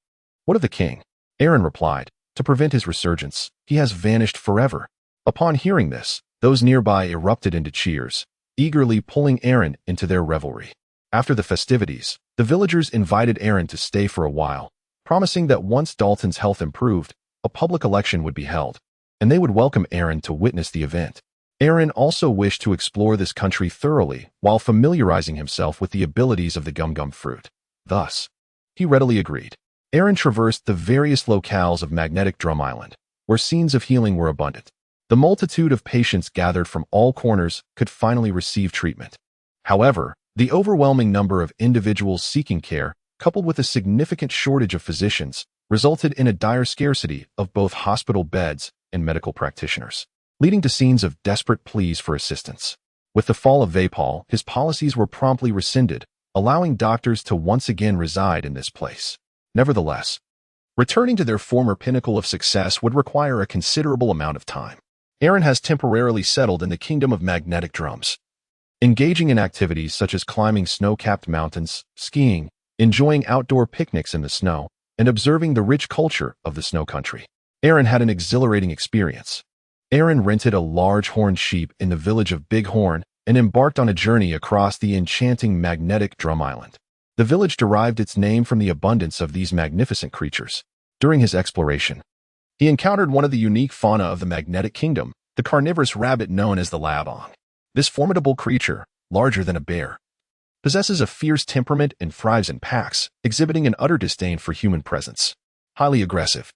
[SPEAKER 1] "What of the king?" Aaron replied, "To prevent his resurgence, he has vanished forever." Upon hearing this, those nearby erupted into cheers, eagerly pulling Aaron into their revelry. After the festivities, the villagers invited Aaron to stay for a while, promising that once Dalton's health improved, a public election would be held, and they would welcome Aaron to witness the event. Aaron also wished to explore this country thoroughly while familiarizing himself with the abilities of the gum gum fruit. Thus, he readily agreed. Aaron traversed the various locales of Magnetic Drum Island, where scenes of healing were abundant. The multitude of patients gathered from all corners could finally receive treatment. However, the overwhelming number of individuals seeking care, coupled with a significant shortage of physicians, resulted in a dire scarcity of both hospital beds and medical practitioners, leading to scenes of desperate pleas for assistance. With the fall of Vapal, his policies were promptly rescinded, allowing doctors to once again reside in this place. Nevertheless, returning to their former pinnacle of success would require a considerable amount of time. Aaron has temporarily settled in the kingdom of magnetic drums, engaging in activities such as climbing snow-capped mountains, skiing, enjoying outdoor picnics in the snow, and observing the rich culture of the snow country. Aaron had an exhilarating experience. Aaron rented a large horned sheep in the village of Big Horn and embarked on a journey across the enchanting magnetic drum island. The village derived its name from the abundance of these magnificent creatures. During his exploration, he encountered one of the unique fauna of the magnetic kingdom, the carnivorous rabbit known as the labong. This formidable creature, larger than a bear, possesses a fierce temperament and thrives in packs, exhibiting an utter disdain for human presence. Highly aggressive,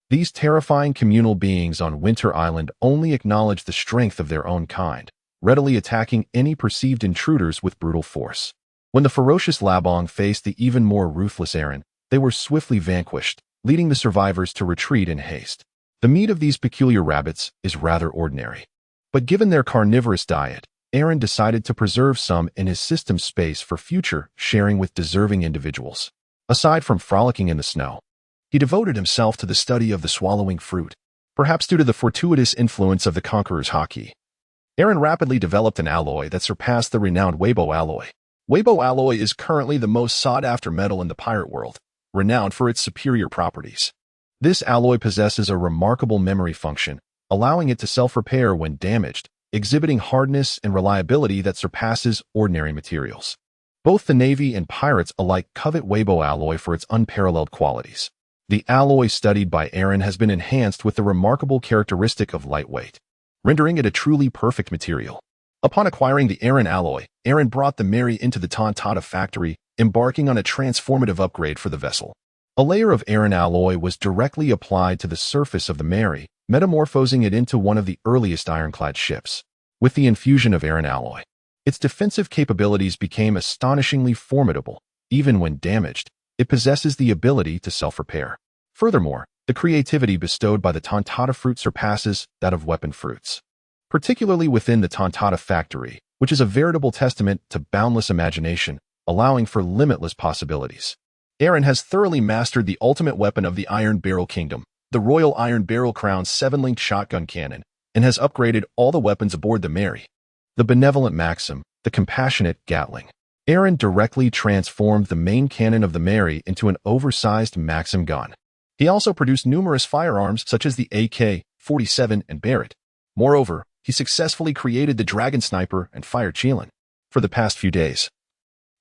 [SPEAKER 1] these terrifying communal beings on Winter Island only acknowledge the strength of their own kind, readily attacking any perceived intruders with brutal force. When the ferocious labong faced the even more ruthless Aaron, they were swiftly vanquished, leading the survivors to retreat in haste. The meat of these peculiar rabbits is rather ordinary, but given their carnivorous diet, Aaron decided to preserve some in his system space for future sharing with deserving individuals. Aside from frolicking in the snow, he devoted himself to the study of the swallowing fruit, perhaps due to the fortuitous influence of the conqueror's haki. Aaron rapidly developed an alloy that surpassed the renowned Weibo alloy. Weibo alloy is currently the most sought-after metal in the pirate world, renowned for its superior properties. This alloy possesses a remarkable memory function, allowing it to self-repair when damaged, exhibiting hardness and reliability that surpasses ordinary materials. Both the Navy and pirates alike covet Weibo alloy for its unparalleled qualities. The alloy studied by Aaron has been enhanced with the remarkable characteristic of lightweight, rendering it a truly perfect material. Upon acquiring the Aaron alloy, Aaron brought the Mary into the Tontata factory, embarking on a transformative upgrade for the vessel. A layer of Aaron alloy was directly applied to the surface of the Mary, metamorphosing it into one of the earliest ironclad ships. With the infusion of Aaron alloy, its defensive capabilities became astonishingly formidable. Even when damaged, it possesses the ability to self-repair. Furthermore, the creativity bestowed by the Tontata fruit surpasses that of weapon fruits, particularly within the Tontata factory, which is a veritable testament to boundless imagination, allowing for limitless possibilities. Aaron has thoroughly mastered the ultimate weapon of the Iron Barrel Kingdom, the Royal Iron Barrel Crown 7-linked shotgun cannon, and has upgraded all the weapons aboard the Mary. The benevolent Maxim, the compassionate Gatling. Aaron directly transformed the main cannon of the Mary into an oversized Maxim gun. He also produced numerous firearms such as the AK-47 and Barrett. Moreover, he successfully created the Dragon Sniper and Fire Chelan. For the past few days,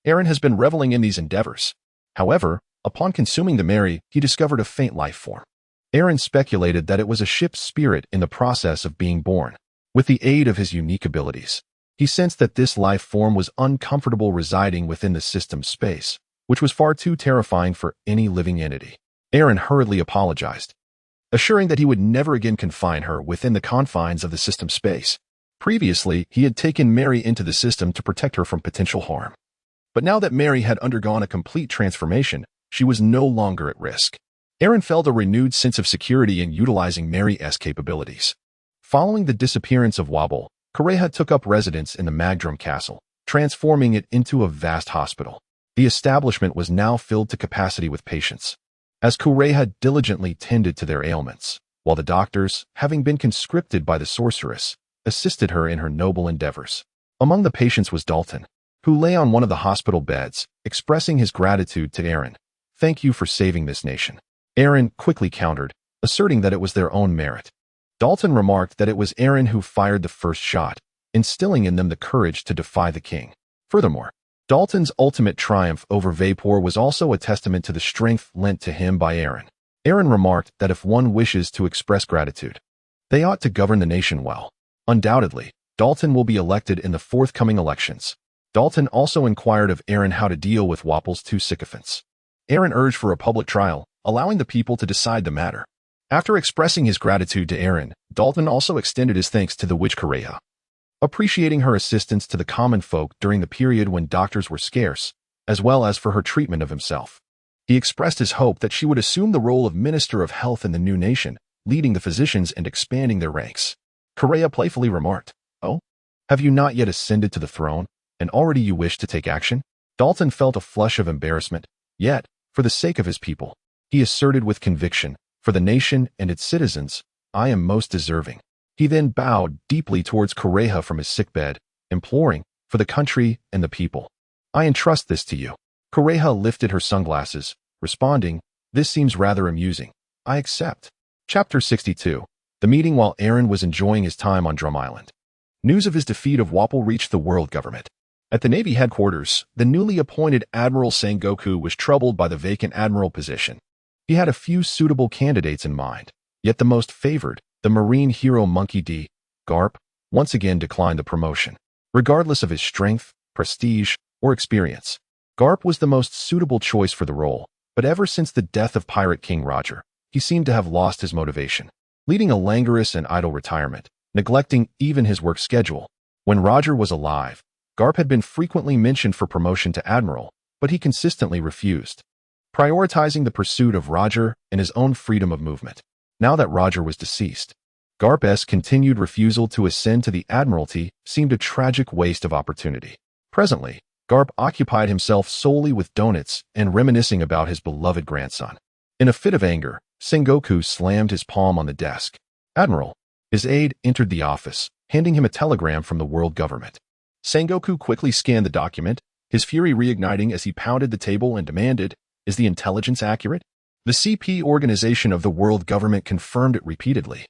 [SPEAKER 1] Aaron has been reveling in these endeavors. However, upon consuming the Mary, he discovered a faint life form. Aaron speculated that it was a ship's spirit in the process of being born. With the aid of his unique abilities, he sensed that this life form was uncomfortable residing within the system's space, which was far too terrifying for any living entity. Aaron hurriedly apologized, assuring that he would never again confine her within the confines of the system's space. Previously, he had taken Mary into the system to protect her from potential harm. But now that Mary had undergone a complete transformation, she was no longer at risk. Aaron felt a renewed sense of security in utilizing Mary's capabilities. Following the disappearance of Wobble, Kureha took up residence in the Magdrum Castle, transforming it into a vast hospital. The establishment was now filled to capacity with patients, as Kureha diligently tended to their ailments, while the doctors, having been conscripted by the sorceress, assisted her in her noble endeavors. Among the patients was Dalton, who lay on one of the hospital beds, expressing his gratitude to Aaron. "Thank you for saving this nation." Aaron quickly countered, asserting that it was their own merit. Dalton remarked that it was Aaron who fired the first shot, instilling in them the courage to defy the king. Furthermore, Dalton's ultimate triumph over Vapor was also a testament to the strength lent to him by Aaron. Aaron remarked that if one wishes to express gratitude, they ought to govern the nation well. Undoubtedly, Dalton will be elected in the forthcoming elections. Dalton also inquired of Aaron how to deal with Wapple's two sycophants. Aaron urged for a public trial, allowing the people to decide the matter. After expressing his gratitude to Aaron, Dalton also extended his thanks to the witch Kureha, appreciating her assistance to the common folk during the period when doctors were scarce, as well as for her treatment of himself. He expressed his hope that she would assume the role of Minister of Health in the new nation, leading the physicians and expanding their ranks. Kureha playfully remarked, "Oh, have you not yet ascended to the throne, and already you wish to take action?" Dalton felt a flush of embarrassment, yet, for the sake of his people, he asserted with conviction, "For the nation and its citizens, I am most deserving." He then bowed deeply towards Kureha from his sickbed, imploring, "For the country and the people, I entrust this to you." Kureha lifted her sunglasses, responding, "This seems rather amusing. I accept." Chapter 62. The meeting while Aaron was enjoying his time on Drum Island. News of his defeat of Wapple reached the world government. At the Navy headquarters, the newly appointed Admiral Sengoku was troubled by the vacant admiral position. He had a few suitable candidates in mind, yet the most favored, the Marine hero Monkey D. Garp, once again declined the promotion. Regardless of his strength, prestige, or experience, Garp was the most suitable choice for the role, but ever since the death of Pirate King Roger, he seemed to have lost his motivation, leading a languorous and idle retirement, neglecting even his work schedule. When Roger was alive, Garp had been frequently mentioned for promotion to admiral, but he consistently refused, prioritizing the pursuit of Roger and his own freedom of movement. Now that Roger was deceased, Garp's continued refusal to ascend to the admiralty seemed a tragic waste of opportunity. Presently, Garp occupied himself solely with donuts and reminiscing about his beloved grandson. In a fit of anger, Sengoku slammed his palm on the desk. "Admiral." His aide entered the office, handing him a telegram from the world government. Sengoku quickly scanned the document, his fury reigniting as he pounded the table and demanded, "Is the intelligence accurate?" The CP organization of the world government confirmed it repeatedly,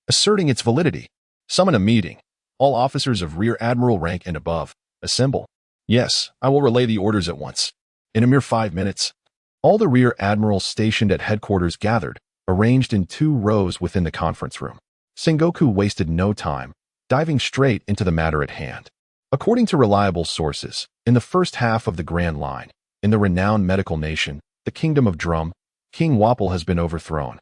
[SPEAKER 1] asserting its validity. "Summon a meeting. All officers of Rear Admiral rank and above, assemble." "Yes, I will relay the orders at once." In a mere 5 minutes, All the rear admirals stationed at headquarters gathered, arranged in 2 rows within the conference room. Sengoku wasted no time, diving straight into the matter at hand. According to reliable sources, in the first half of the Grand Line, in the renowned medical nation, the Kingdom of Drum, King Wapple has been overthrown.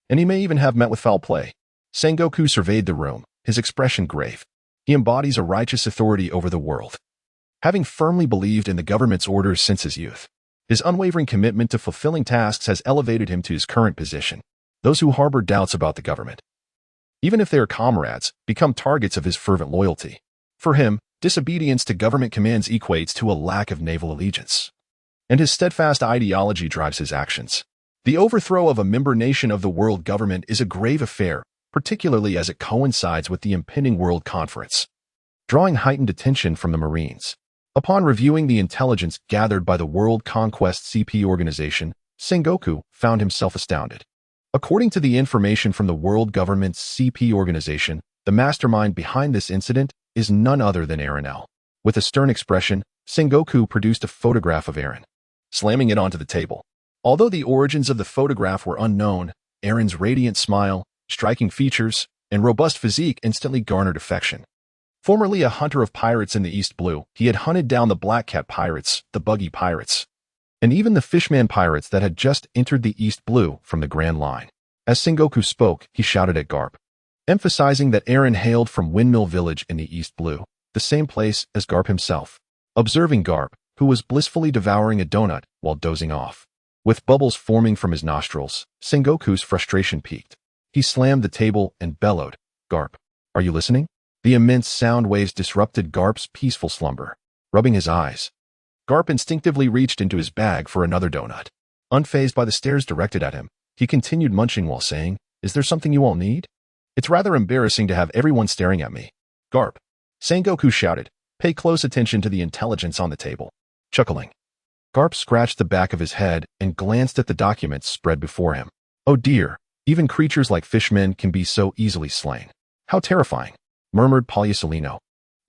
[SPEAKER 1] And he may even have met with foul play. Sengoku surveyed the room, his expression grave. He embodies a righteous authority over the world. Having firmly believed in the government's orders since his youth, his unwavering commitment to fulfilling tasks has elevated him to his current position. Those who harbor doubts about the government, even if they are comrades, become targets of his fervent loyalty. For him, disobedience to government commands equates to a lack of naval allegiance, and his steadfast ideology drives his actions. The overthrow of a member nation of the world government is a grave affair, particularly as it coincides with the impending World Conference, drawing heightened attention from the Marines. Upon reviewing the intelligence gathered by the World Conquest CP organization, Sengoku found himself astounded. According to the information from the World Government's CP organization, the mastermind behind this incident is none other than Aaron L. With a stern expression, Sengoku produced a photograph of Aaron, slamming it onto the table. Although the origins of the photograph were unknown, Aaron's radiant smile, striking features, and robust physique instantly garnered affection. Formerly a hunter of pirates in the East Blue, he had hunted down the Black Cat pirates, the Buggy pirates, and even the Fishman pirates that had just entered the East Blue from the Grand Line. As Sengoku spoke, he shouted at Garp, emphasizing that Aaron hailed from Windmill Village in the East Blue, the same place as Garp himself. Observing Garp, who was blissfully devouring a donut while dozing off, with bubbles forming from his nostrils, Sengoku's frustration peaked. He slammed the table and bellowed, "Garp, are you listening?" The immense sound waves disrupted Garp's peaceful slumber. Rubbing his eyes, Garp instinctively reached into his bag for another donut. Unfazed by the stares directed at him, he continued munching while saying, "Is there something you all need? It's rather embarrassing to have everyone staring at me." "Garp," Sengoku shouted, "pay close attention to the intelligence on the table." Chuckling, Garp scratched the back of his head and glanced at the documents spread before him. "Oh dear, even creatures like fishmen can be so easily slain. How terrifying," murmured Poliusolino,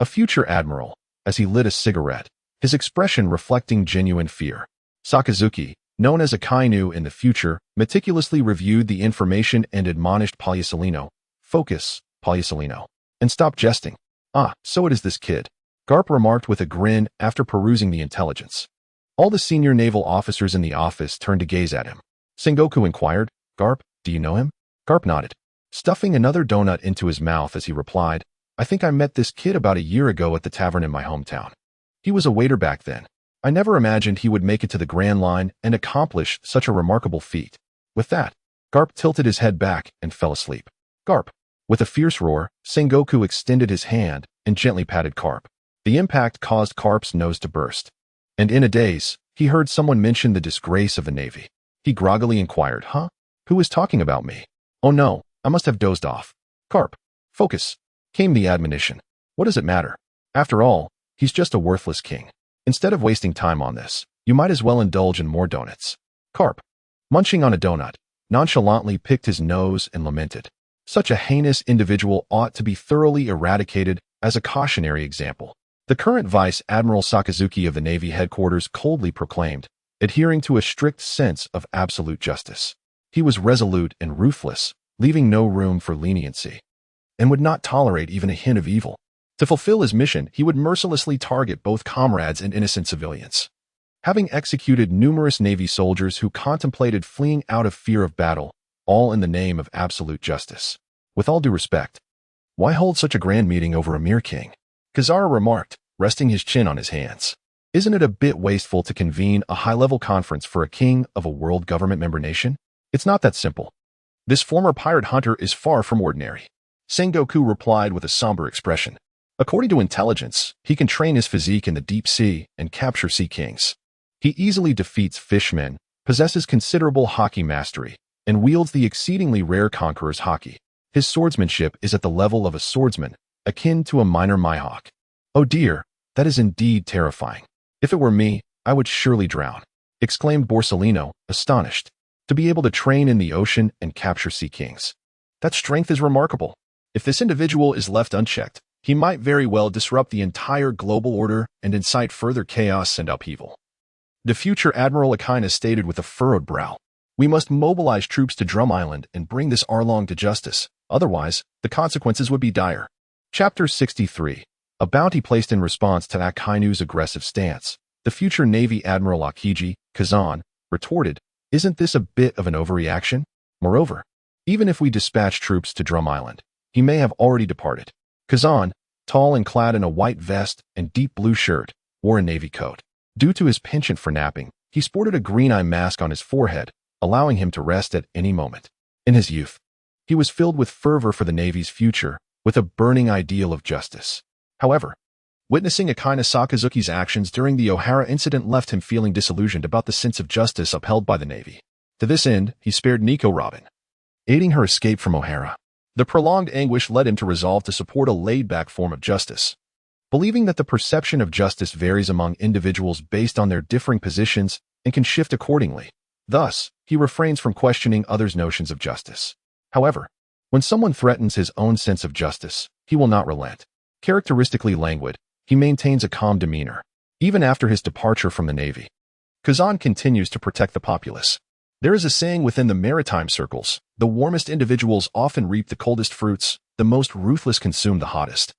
[SPEAKER 1] a future admiral, as he lit a cigarette, his expression reflecting genuine fear. Sakazuki, known as a kainu in the future, meticulously reviewed the information and admonished Poliusolino, "Focus, Poliusolino, and stop jesting." "Ah, so it is this kid," Garp remarked with a grin after perusing the intelligence. All the senior naval officers in the office turned to gaze at him. Sengoku inquired, "Garp, do you know him?" Garp nodded, stuffing another donut into his mouth as he replied, "I think I met this kid about a year ago at the tavern in my hometown. He was a waiter back then. I never imagined he would make it to the Grand Line and accomplish such a remarkable feat." With that, Garp tilted his head back and fell asleep. "Garp!" With a fierce roar, Sengoku extended his hand and gently patted Garp. The impact caused Garp's nose to burst, and in a daze, he heard someone mention the disgrace of the Navy. He groggily inquired, "Huh? Who is talking about me? Oh no, I must have dozed off." "Garp, focus," came the admonition. "What does it matter? After all, he's just a worthless king. Instead of wasting time on this, you might as well indulge in more donuts." Garp, munching on a donut, nonchalantly picked his nose and lamented, "Such a heinous individual ought to be thoroughly eradicated as a cautionary example." The current Vice Admiral Sakazuki of the Navy headquarters coldly proclaimed, adhering to a strict sense of absolute justice. He was resolute and ruthless, leaving no room for leniency, and would not tolerate even a hint of evil. To fulfill his mission, he would mercilessly target both comrades and innocent civilians. Having executed numerous Navy soldiers who contemplated fleeing out of fear of battle, all in the name of absolute justice. With all due respect, why hold such a grand meeting over a mere king? Kazara remarked, resting his chin on his hands. Isn't it a bit wasteful to convene a high-level conference for a king of a world government member nation? It's not that simple. This former pirate hunter is far from ordinary. Sengoku replied with a somber expression. According to intelligence, he can train his physique in the deep sea and capture sea kings. He easily defeats fishmen, possesses considerable hockey mastery, and wields the exceedingly rare conqueror's hockey. His swordsmanship is at the level of a swordsman, akin to a minor Mihawk. Oh dear, that is indeed terrifying. If it were me, I would surely drown, exclaimed Borsellino, astonished. To be able to train in the ocean and capture sea kings. That strength is remarkable. If this individual is left unchecked, he might very well disrupt the entire global order and incite further chaos and upheaval. The future Admiral Akina stated with a furrowed brow. We must mobilize troops to Drum Island and bring this Arlong to justice. Otherwise, the consequences would be dire. Chapter 63. A bounty placed in response to Akainu's aggressive stance. The future Navy Admiral Akiji, Kazan, retorted, "Isn't this a bit of an overreaction? Moreover, even if we dispatch troops to Drum Island, he may have already departed." Kazan, tall and clad in a white vest and deep blue shirt, wore a navy coat. Due to his penchant for napping, he sported a green-eye mask on his forehead, allowing him to rest at any moment. In his youth, he was filled with fervor for the Navy's future, with a burning ideal of justice. However, witnessing Akina Sakazuki's actions during the O'Hara incident left him feeling disillusioned about the sense of justice upheld by the Navy. To this end, he spared Nico Robin, aiding her escape from O'Hara. The prolonged anguish led him to resolve to support a laid-back form of justice. Believing that the perception of justice varies among individuals based on their differing positions and can shift accordingly. Thus, he refrains from questioning others' notions of justice. However, when someone threatens his own sense of justice, he will not relent. Characteristically languid, he maintains a calm demeanor, even after his departure from the Navy. Kazan continues to protect the populace. There is a saying within the maritime circles, the warmest individuals often reap the coldest fruits, the most ruthless consume the hottest,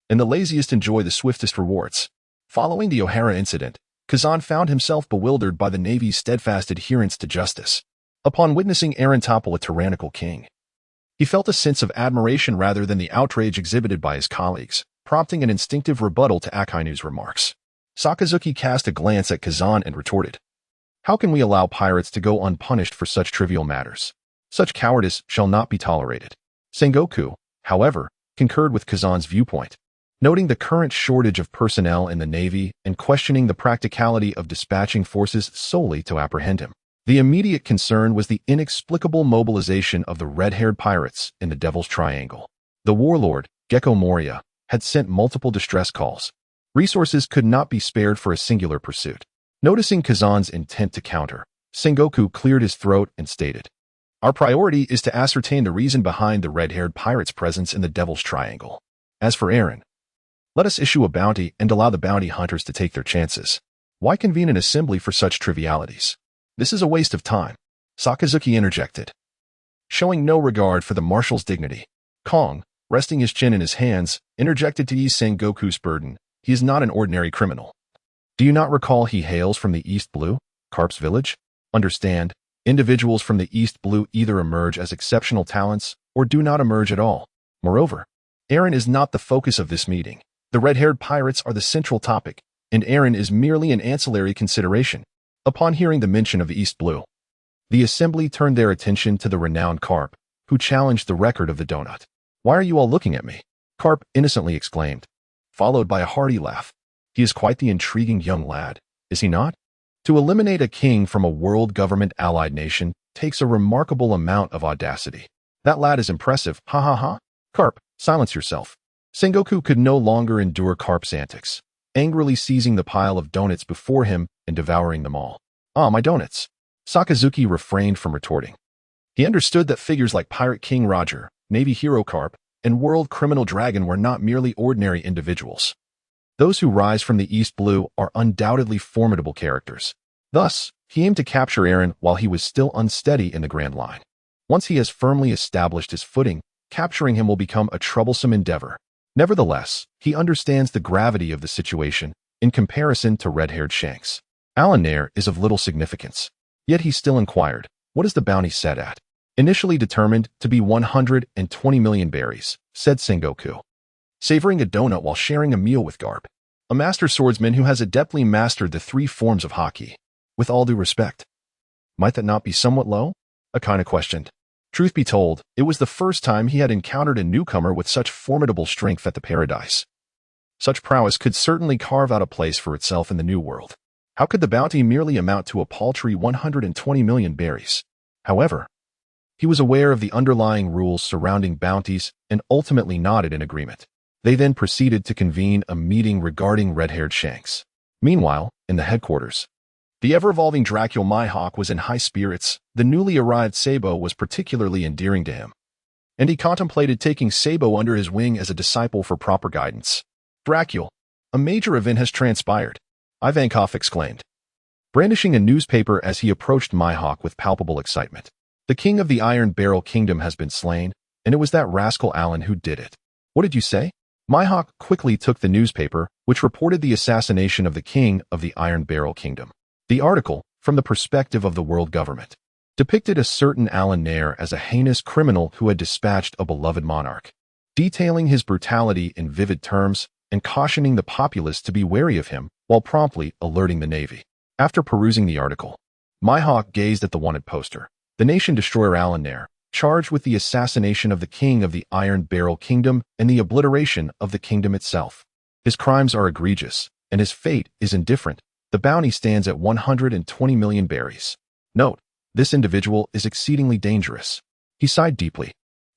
[SPEAKER 1] and the laziest enjoy the swiftest rewards. Following the O'Hara incident, Kazan found himself bewildered by the Navy's steadfast adherence to justice. Upon witnessing Aaron topple a tyrannical king, he felt a sense of admiration rather than the outrage exhibited by his colleagues, prompting an instinctive rebuttal to Akainu's remarks. Sakazuki cast a glance at Kazan and retorted, "How can we allow pirates to go unpunished for such trivial matters? Such cowardice shall not be tolerated." Sengoku, however, concurred with Kazan's viewpoint, noting the current shortage of personnel in the Navy and questioning the practicality of dispatching forces solely to apprehend him. The immediate concern was the inexplicable mobilization of the red-haired pirates in the Devil's Triangle. The warlord, Gecko Moria, had sent multiple distress calls. Resources could not be spared for a singular pursuit. Noticing Kazan's intent to counter, Sengoku cleared his throat and stated, "Our priority is to ascertain the reason behind the red-haired pirates' presence in the Devil's Triangle. As for Aaron, let us issue a bounty and allow the bounty hunters to take their chances. Why convene an assembly for such trivialities? This is a waste of time," Sakazuki interjected. Showing no regard for the marshal's dignity, Kong, resting his chin in his hands, interjected to ease Sengoku's burden. "He is not an ordinary criminal. Do you not recall he hails from the East Blue, Carp's village? Understand, individuals from the East Blue either emerge as exceptional talents or do not emerge at all. Moreover, Aaron is not the focus of this meeting. The red-haired pirates are the central topic, and Aaron is merely an ancillary consideration." Upon hearing the mention of the East Blue, the assembly turned their attention to the renowned Carp, who challenged the record of the donut. "Why are you all looking at me?" Carp innocently exclaimed, followed by a hearty laugh. "He is quite the intriguing young lad, is he not? To eliminate a king from a world government allied nation takes a remarkable amount of audacity. That lad is impressive, ha ha ha." "Carp, silence yourself." Sengoku could no longer endure Carp's antics, angrily seizing the pile of donuts before him and devouring them all. "Ah, my donuts." Sakazuki refrained from retorting. He understood that figures like Pirate King Roger, Navy Hero Carp, and World Criminal Dragon were not merely ordinary individuals. Those who rise from the East Blue are undoubtedly formidable characters. Thus, he aimed to capture Aaron while he was still unsteady in the Grand Line. Once he has firmly established his footing, capturing him will become a troublesome endeavor. Nevertheless, he understands the gravity of the situation in comparison to red-haired Shanks. Alan Nair is of little significance. Yet he still inquired, "What is the bounty set at?" "Initially determined to be 120 million berries," said Sengoku, savoring a donut while sharing a meal with Garp, a master swordsman who has adeptly mastered the 3 forms of hockey. "With all due respect, might that not be somewhat low?" Akina questioned. Truth be told, it was the first time he had encountered a newcomer with such formidable strength at the Paradise. Such prowess could certainly carve out a place for itself in the New World. How could the bounty merely amount to a paltry 120 million berries? However, he was aware of the underlying rules surrounding bounties and ultimately nodded in agreement. They then proceeded to convene a meeting regarding red-haired Shanks. Meanwhile, in the headquarters, the ever-evolving Dracula Mihawk was in high spirits. The newly arrived Sabo was particularly endearing to him, and he contemplated taking Sabo under his wing as a disciple for proper guidance. "Dracula, a major event has transpired," Ivankov exclaimed. brandishing a newspaper as he approached Mihawk with palpable excitement. The king of the Iron Barrel Kingdom has been slain, and it was that rascal Alan who did it. What did you say? Mihawk quickly took the newspaper, which reported the assassination of the king of the Iron Barrel Kingdom. The article, from the perspective of the world government, depicted a certain Alan Nair as a heinous criminal who had dispatched a beloved monarch, detailing his brutality in vivid terms and cautioning the populace to be wary of him while promptly alerting the Navy. After perusing the article, Mihawk gazed at the wanted poster. The nation destroyer Alan Nair, charged with the assassination of the king of the Iron Barrel Kingdom and the obliteration of the kingdom itself. His crimes are egregious, and his fate is indifferent. The bounty stands at 120 million berries. Note, this individual is exceedingly dangerous. He sighed deeply,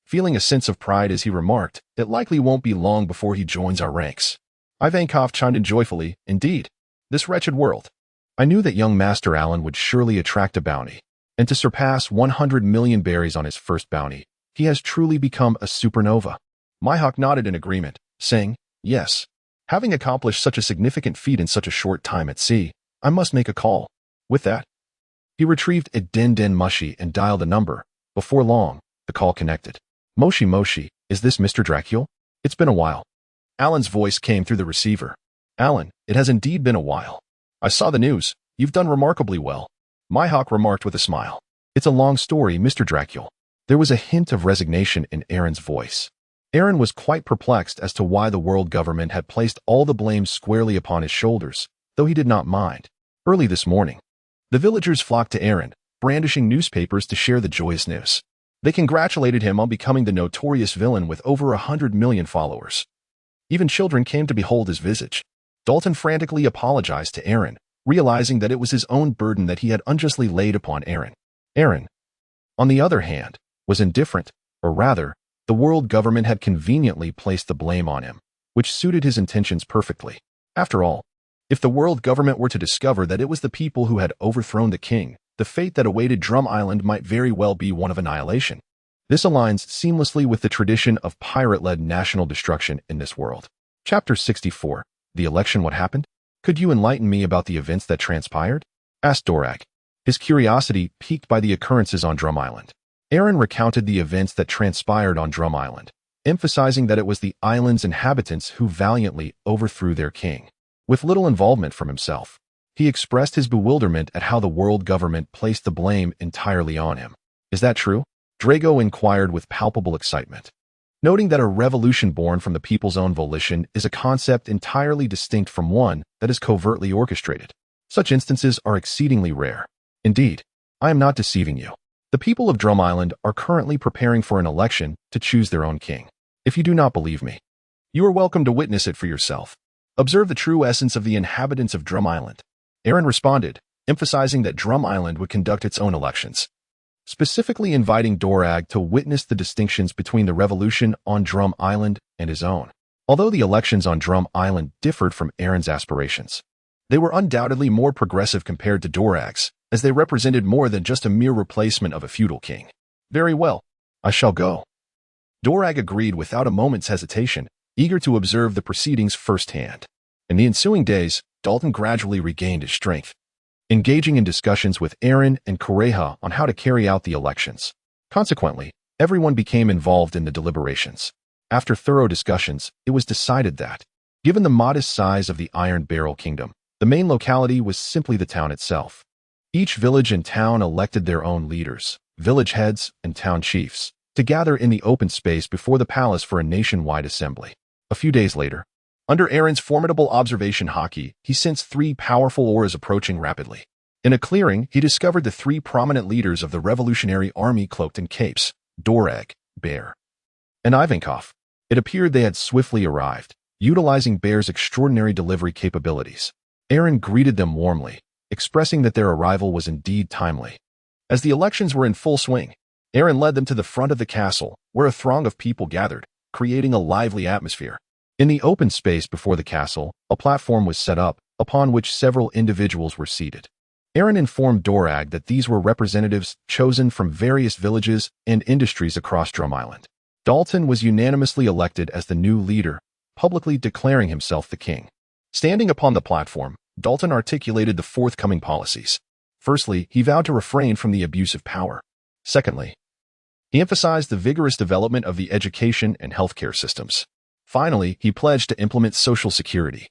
[SPEAKER 1] feeling a sense of pride as he remarked, it likely won't be long before he joins our ranks. Ivankov chimed in joyfully, indeed, this wretched world. I knew that young Master Alan would surely attract a bounty, and to surpass 100 million berries on his first bounty, he has truly become a supernova. Mihawk nodded in agreement, saying, yes. Having accomplished such a significant feat in such a short time at sea, I must make a call. With that, he retrieved a Den Mushi and dialed a number. Before long, the call connected. Moshi, is this Mr. Dracule? It's been a while. Alan's voice came through the receiver. Alan, it has indeed been a while. I saw the news. You've done remarkably well. Mihawk remarked with a smile. It's a long story, Mr. Dracule. There was a hint of resignation in Aaron's voice. Aaron was quite perplexed as to why the world government had placed all the blame squarely upon his shoulders, though he did not mind. Early this morning, the villagers flocked to Aaron, brandishing newspapers to share the joyous news. They congratulated him on becoming the notorious villain with over 100 million followers. Even children came to behold his visage. Dalton frantically apologized to Aaron, realizing that it was his own burden that he had unjustly laid upon Aaron. Aaron, on the other hand, was indifferent, or rather, the world government had conveniently placed the blame on him, which suited his intentions perfectly. After all, if the world government were to discover that it was the people who had overthrown the king, the fate that awaited Drum Island might very well be one of annihilation. This aligns seamlessly with the tradition of pirate-led national destruction in this world. Chapter 64. The election, what happened? Could you enlighten me about the events that transpired? Asked Dorag, his curiosity piqued by the occurrences on Drum Island. Aaron recounted the events that transpired on Drum Island, emphasizing that it was the island's inhabitants who valiantly overthrew their king. With little involvement from himself, he expressed his bewilderment at how the world government placed the blame entirely on him. Is that true? Drago inquired with palpable excitement, noting that a revolution born from the people's own volition is a concept entirely distinct from one that is covertly orchestrated. Such instances are exceedingly rare. Indeed, I am not deceiving you. The people of Drum Island are currently preparing for an election to choose their own king. If you do not believe me, you are welcome to witness it for yourself. Observe the true essence of the inhabitants of Drum Island. Aaron responded, emphasizing that Drum Island would conduct its own elections, specifically inviting Dorag to witness the distinctions between the revolution on Drum Island and his own. Although the elections on Drum Island differed from Aaron's aspirations, they were undoubtedly more progressive compared to Dorag's, as they represented more than just a mere replacement of a feudal king. Very well, I shall go. Dorag agreed without a moment's hesitation, eager to observe the proceedings firsthand. In the ensuing days, Dalton gradually regained his strength, engaging in discussions with Aaron and Kureha on how to carry out the elections. Consequently, everyone became involved in the deliberations. After thorough discussions, it was decided that, given the modest size of the Iron Barrel Kingdom, the main locality was simply the town itself. Each village and town elected their own leaders, village heads, and town chiefs, to gather in the open space before the palace for a nationwide assembly. A few days later, under Aaron's formidable observation hockey, he sensed three powerful auras approaching rapidly. In a clearing, he discovered the three prominent leaders of the Revolutionary Army cloaked in capes, Dorag, Bear, and Ivankov. It appeared they had swiftly arrived, utilizing Bear's extraordinary delivery capabilities. Aaron greeted them warmly, expressing that their arrival was indeed timely. As the elections were in full swing, Aaron led them to the front of the castle, where a throng of people gathered, creating a lively atmosphere. In the open space before the castle, a platform was set up, upon which several individuals were seated. Aaron informed Dorag that these were representatives chosen from various villages and industries across Drum Island. Dalton was unanimously elected as the new leader, publicly declaring himself the king. Standing upon the platform, Dalton articulated the forthcoming policies. Firstly, he vowed to refrain from the abuse of power. Secondly, he emphasized the vigorous development of the education and healthcare systems. Finally, he pledged to implement social security,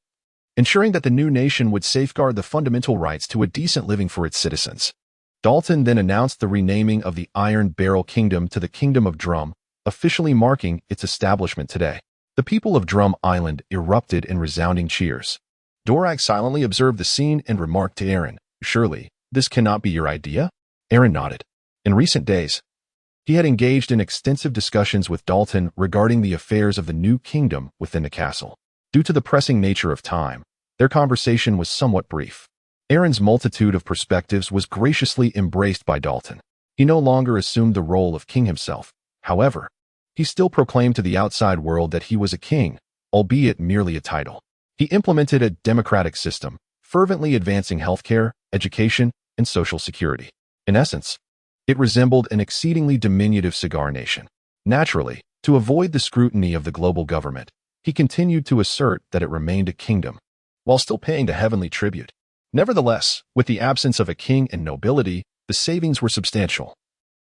[SPEAKER 1] ensuring that the new nation would safeguard the fundamental rights to a decent living for its citizens. Dalton then announced the renaming of the Iron Barrel Kingdom to the Kingdom of Drum, officially marking its establishment today. The people of Drum Island erupted in resounding cheers. Dorag silently observed the scene and remarked to Aaron, "Surely, this cannot be your idea?" Aaron nodded. In recent days, he had engaged in extensive discussions with Dalton regarding the affairs of the new kingdom within the castle. Due to the pressing nature of time, their conversation was somewhat brief. Aaron's multitude of perspectives was graciously embraced by Dalton. He no longer assumed the role of king himself. However, he still proclaimed to the outside world that he was a king, albeit merely a title. He implemented a democratic system, fervently advancing healthcare, education, and social security. In essence, it resembled an exceedingly diminutive cigar nation. Naturally, to avoid the scrutiny of the global government, he continued to assert that it remained a kingdom, while still paying the heavenly tribute. Nevertheless, with the absence of a king and nobility, the savings were substantial,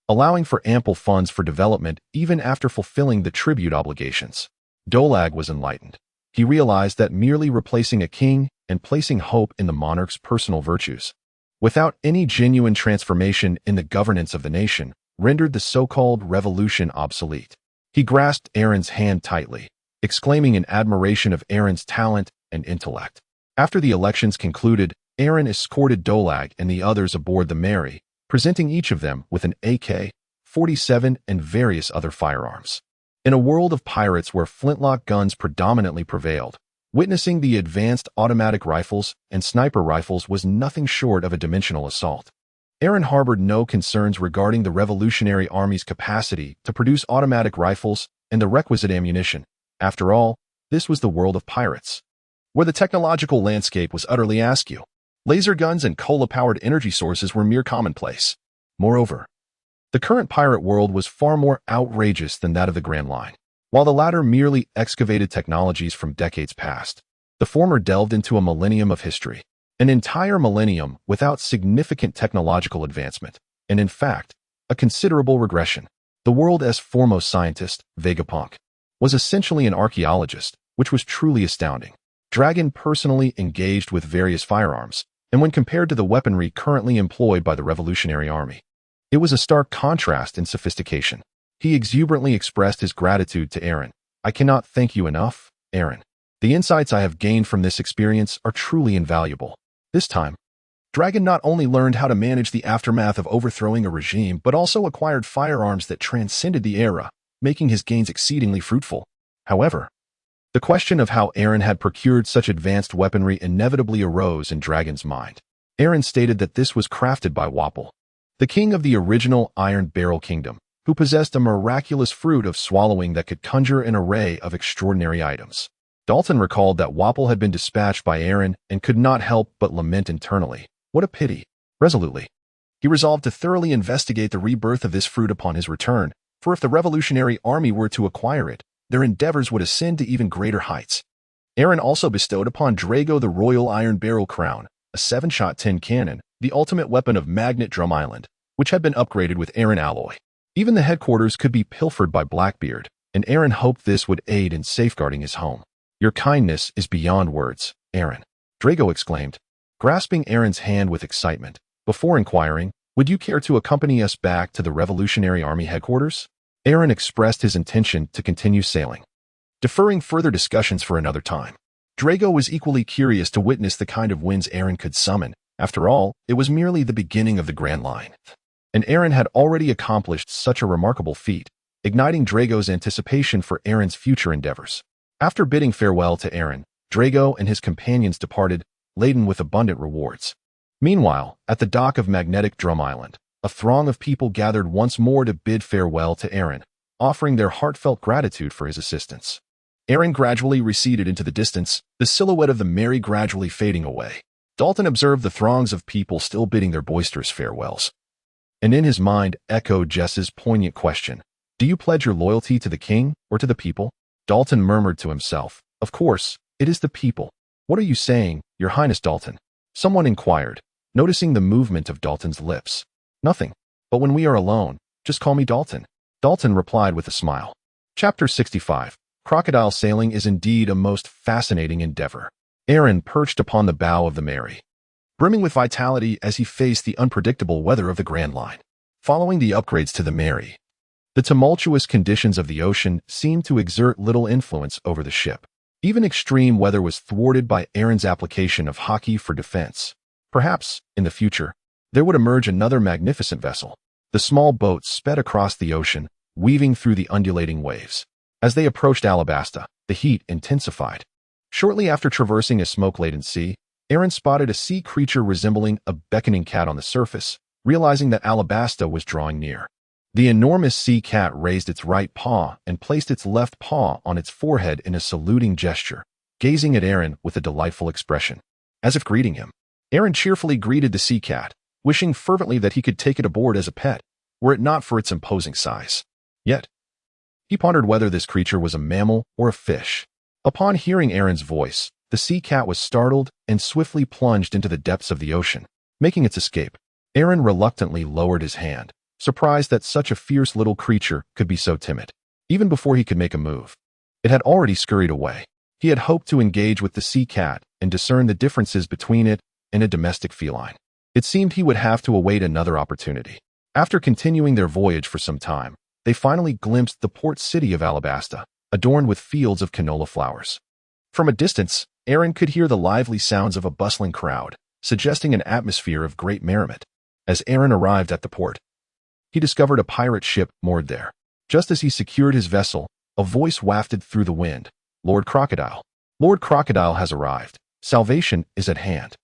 [SPEAKER 1] allowing for ample funds for development even after fulfilling the tribute obligations. Dolag was enlightened. He realized that merely replacing a king and placing hope in the monarch's personal virtues, without any genuine transformation in the governance of the nation, rendered the so-called revolution obsolete. He grasped Aaron's hand tightly, exclaiming in admiration of Aaron's talent and intellect. After the elections concluded, Aaron escorted Dolag and the others aboard the Mary, presenting each of them with an AK-47 and various other firearms. In a world of pirates where flintlock guns predominantly prevailed, witnessing the advanced automatic rifles and sniper rifles was nothing short of a dimensional assault. Aaron harbored no concerns regarding the Revolutionary Army's capacity to produce automatic rifles and the requisite ammunition. After all, this was the world of pirates, where the technological landscape was utterly askew. Laser guns and coal-powered energy sources were mere commonplace. Moreover, the current pirate world was far more outrageous than that of the Grand Line. While the latter merely excavated technologies from decades past, the former delved into a millennium of history, an entire millennium without significant technological advancement, and in fact, a considerable regression. The world's foremost scientist, Vegapunk, was essentially an archaeologist, which was truly astounding. Dragon personally engaged with various firearms, and when compared to the weaponry currently employed by the Revolutionary Army, it was a stark contrast in sophistication. He exuberantly expressed his gratitude to Aaron. "I cannot thank you enough, Aaron. The insights I have gained from this experience are truly invaluable." This time, Dragon not only learned how to manage the aftermath of overthrowing a regime, but also acquired firearms that transcended the era, making his gains exceedingly fruitful. However, the question of how Aaron had procured such advanced weaponry inevitably arose in Dragon's mind. Aaron stated that this was crafted by Wapol, the king of the original Iron Barrel Kingdom, who possessed a miraculous fruit of swallowing that could conjure an array of extraordinary items. Dalton recalled that Wapol had been dispatched by Aaron and could not help but lament internally. What a pity. Resolutely, he resolved to thoroughly investigate the rebirth of this fruit upon his return, for if the Revolutionary Army were to acquire it, their endeavors would ascend to even greater heights. Aaron also bestowed upon Drago the Royal Iron Barrel Crown, a 7-shot tin cannon, the ultimate weapon of Magnet Drum Island, which had been upgraded with Aaron alloy. Even the headquarters could be pilfered by Blackbeard, and Aaron hoped this would aid in safeguarding his home. "Your kindness is beyond words, Aaron," Drago exclaimed, grasping Aaron's hand with excitement. Before inquiring, "Would you care to accompany us back to the Revolutionary Army headquarters?" Aaron expressed his intention to continue sailing, deferring further discussions for another time. Drago was equally curious to witness the kind of winds Aaron could summon. After all, it was merely the beginning of the Grand Line, and Aaron had already accomplished such a remarkable feat, igniting Drago's anticipation for Aaron's future endeavors. After bidding farewell to Aaron, Drago and his companions departed, laden with abundant rewards. Meanwhile, at the dock of Magnetic Drum Island, a throng of people gathered once more to bid farewell to Aaron, offering their heartfelt gratitude for his assistance. Aaron gradually receded into the distance, the silhouette of the Mary gradually fading away. Dalton observed the throngs of people still bidding their boisterous farewells, and in his mind echoed Jess's poignant question, "Do you pledge your loyalty to the king or to the people?" Dalton murmured to himself, "Of course, it is the people." "What are you saying, Your Highness Dalton?" Someone inquired, noticing the movement of Dalton's lips. Nothing. But when we are alone, just call me Dalton. Dalton replied with a smile. Chapter 65. Crocodile sailing is indeed a most fascinating endeavor. Aaron perched upon the bow of the Mary, brimming with vitality as he faced the unpredictable weather of the Grand Line. Following the upgrades to the Mary, the tumultuous conditions of the ocean seemed to exert little influence over the ship. Even extreme weather was thwarted by Aaron's application of hockey for defense. Perhaps, in the future, there would emerge another magnificent vessel. The small boat sped across the ocean, weaving through the undulating waves. As they approached Alabasta, the heat intensified. Shortly after traversing a smoke-laden sea, Aaron spotted a sea creature resembling a beckoning cat on the surface, realizing that Alabasta was drawing near. The enormous sea cat raised its right paw and placed its left paw on its forehead in a saluting gesture, gazing at Aaron with a delightful expression. As if greeting him, Aaron cheerfully greeted the sea cat, wishing fervently that he could take it aboard as a pet, were it not for its imposing size. Yet, he pondered whether this creature was a mammal or a fish. Upon hearing Aaron's voice, the sea cat was startled and swiftly plunged into the depths of the ocean, making its escape. Aaron reluctantly lowered his hand, surprised that such a fierce little creature could be so timid. Even before he could make a move, it had already scurried away. He had hoped to engage with the sea cat and discern the differences between it and a domestic feline. It seemed he would have to await another opportunity. After continuing their voyage for some time, they finally glimpsed the port city of Alabasta, adorned with fields of canola flowers. From a distance, Aaron could hear the lively sounds of a bustling crowd, suggesting an atmosphere of great merriment. As Aaron arrived at the port, he discovered a pirate ship moored there. Just as he secured his vessel, a voice wafted through the wind. Lord Crocodile. Lord Crocodile has arrived. Salvation is at hand.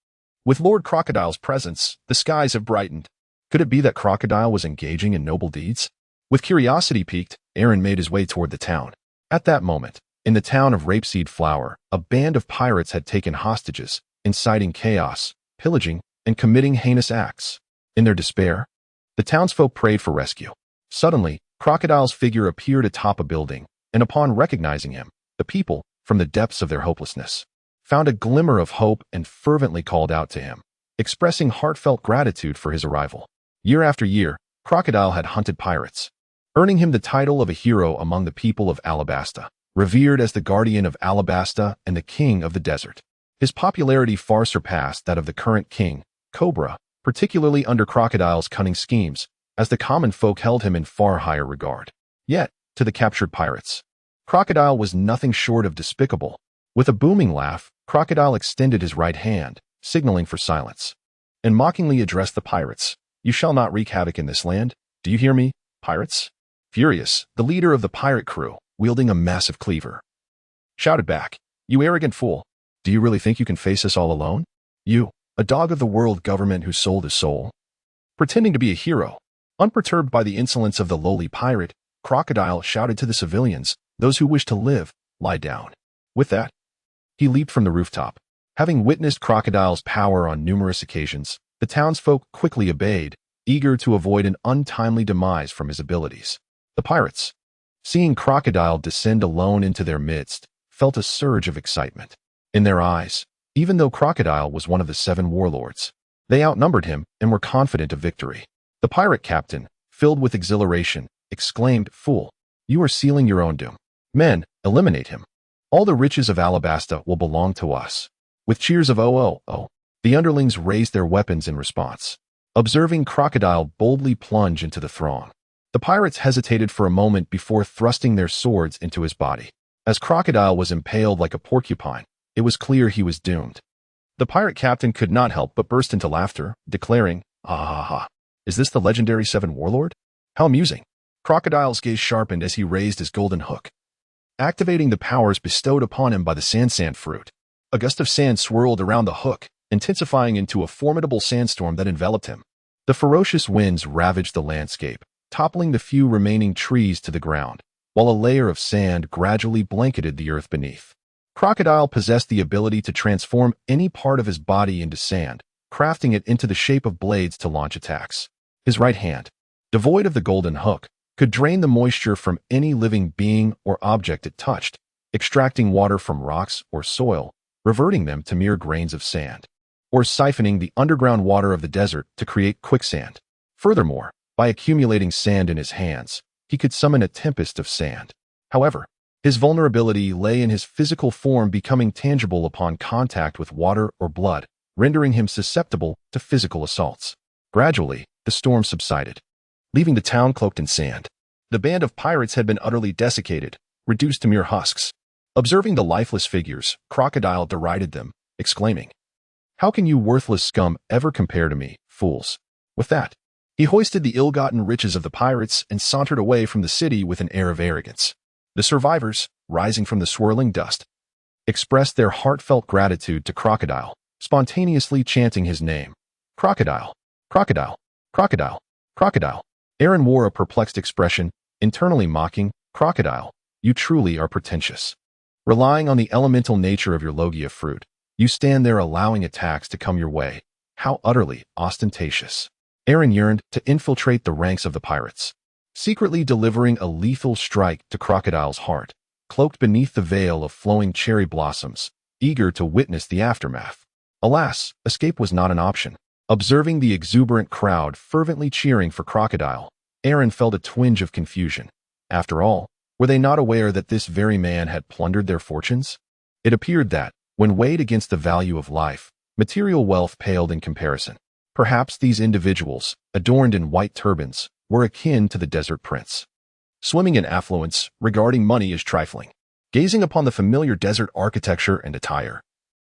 [SPEAKER 1] With Lord Crocodile's presence, the skies have brightened. Could it be that Crocodile was engaging in noble deeds? With curiosity piqued, Aaron made his way toward the town. At that moment, in the town of Rapeseed Flower, a band of pirates had taken hostages, inciting chaos, pillaging, and committing heinous acts. In their despair, the townsfolk prayed for rescue. Suddenly, Crocodile's figure appeared atop a building, and upon recognizing him, the people, from the depths of their hopelessness, found a glimmer of hope and fervently called out to him, expressing heartfelt gratitude for his arrival. Year after year, Crocodile had hunted pirates, earning him the title of a hero among the people of Alabasta, revered as the guardian of Alabasta and the king of the desert. His popularity far surpassed that of the current king, Cobra, particularly under Crocodile's cunning schemes, as the common folk held him in far higher regard. Yet, to the captured pirates, Crocodile was nothing short of despicable. With a booming laugh, Crocodile extended his right hand, signaling for silence, and mockingly addressed the pirates. "You shall not wreak havoc in this land. Do you hear me, pirates?" Furious, the leader of the pirate crew, wielding a massive cleaver, shouted back, "You arrogant fool! Do you really think you can face us all alone? You, a dog of the world government who sold his soul?" Pretending to be a hero, unperturbed by the insolence of the lowly pirate, Crocodile shouted to the civilians, "Those who wish to live, lie down." With that, he leaped from the rooftop. Having witnessed Crocodile's power on numerous occasions, the townsfolk quickly obeyed, eager to avoid an untimely demise from his abilities. The pirates, seeing Crocodile descend alone into their midst, felt a surge of excitement. In their eyes, even though Crocodile was one of the 7 warlords, they outnumbered him and were confident of victory. The pirate captain, filled with exhilaration, exclaimed, "Fool, you are sealing your own doom. Men, eliminate him. All the riches of Alabasta will belong to us." With cheers of "Oh, oh, oh," the underlings raised their weapons in response. Observing Crocodile boldly plunge into the throng, the pirates hesitated for a moment before thrusting their swords into his body. As Crocodile was impaled like a porcupine, it was clear he was doomed. The pirate captain could not help but burst into laughter, declaring, "Ha ha ha. Is this the legendary 7 warlord? How amusing." Crocodile's gaze sharpened as he raised his golden hook, activating the powers bestowed upon him by the sand fruit. A gust of sand swirled around the hook, intensifying into a formidable sandstorm that enveloped him. The ferocious winds ravaged the landscape, toppling the few remaining trees to the ground, while a layer of sand gradually blanketed the earth beneath. Crocodile possessed the ability to transform any part of his body into sand, crafting it into the shape of blades to launch attacks. His right hand, devoid of the golden hook, could drain the moisture from any living being or object it touched, extracting water from rocks or soil, reverting them to mere grains of sand. or siphoning the underground water of the desert to create quicksand. Furthermore, by accumulating sand in his hands, he could summon a tempest of sand. However, his vulnerability lay in his physical form becoming tangible upon contact with water or blood, rendering him susceptible to physical assaults. Gradually, the storm subsided, leaving the town cloaked in sand. The band of pirates had been utterly desiccated, reduced to mere husks. Observing the lifeless figures, Crocodile derided them, exclaiming, "How can you worthless scum ever compare to me, fools?" With that, he hoisted the ill-gotten riches of the pirates and sauntered away from the city with an air of arrogance. The survivors, rising from the swirling dust, expressed their heartfelt gratitude to Crocodile, spontaneously chanting his name. "Crocodile! Crocodile! Crocodile! Crocodile!" Aaron wore a perplexed expression, internally mocking, "Crocodile, you truly are pretentious. Relying on the elemental nature of your Logia fruit, you stand there allowing attacks to come your way. How utterly ostentatious." Aaron yearned to infiltrate the ranks of the pirates, secretly delivering a lethal strike to Crocodile's heart, cloaked beneath the veil of flowing cherry blossoms, eager to witness the aftermath. Alas, escape was not an option. Observing the exuberant crowd fervently cheering for Crocodile, Aaron felt a twinge of confusion. After all, were they not aware that this very man had plundered their fortunes? It appeared that, when weighed against the value of life, material wealth paled in comparison. Perhaps these individuals, adorned in white turbans, were akin to the desert prince. Swimming in affluence, regarding money as trifling. Gazing upon the familiar desert architecture and attire,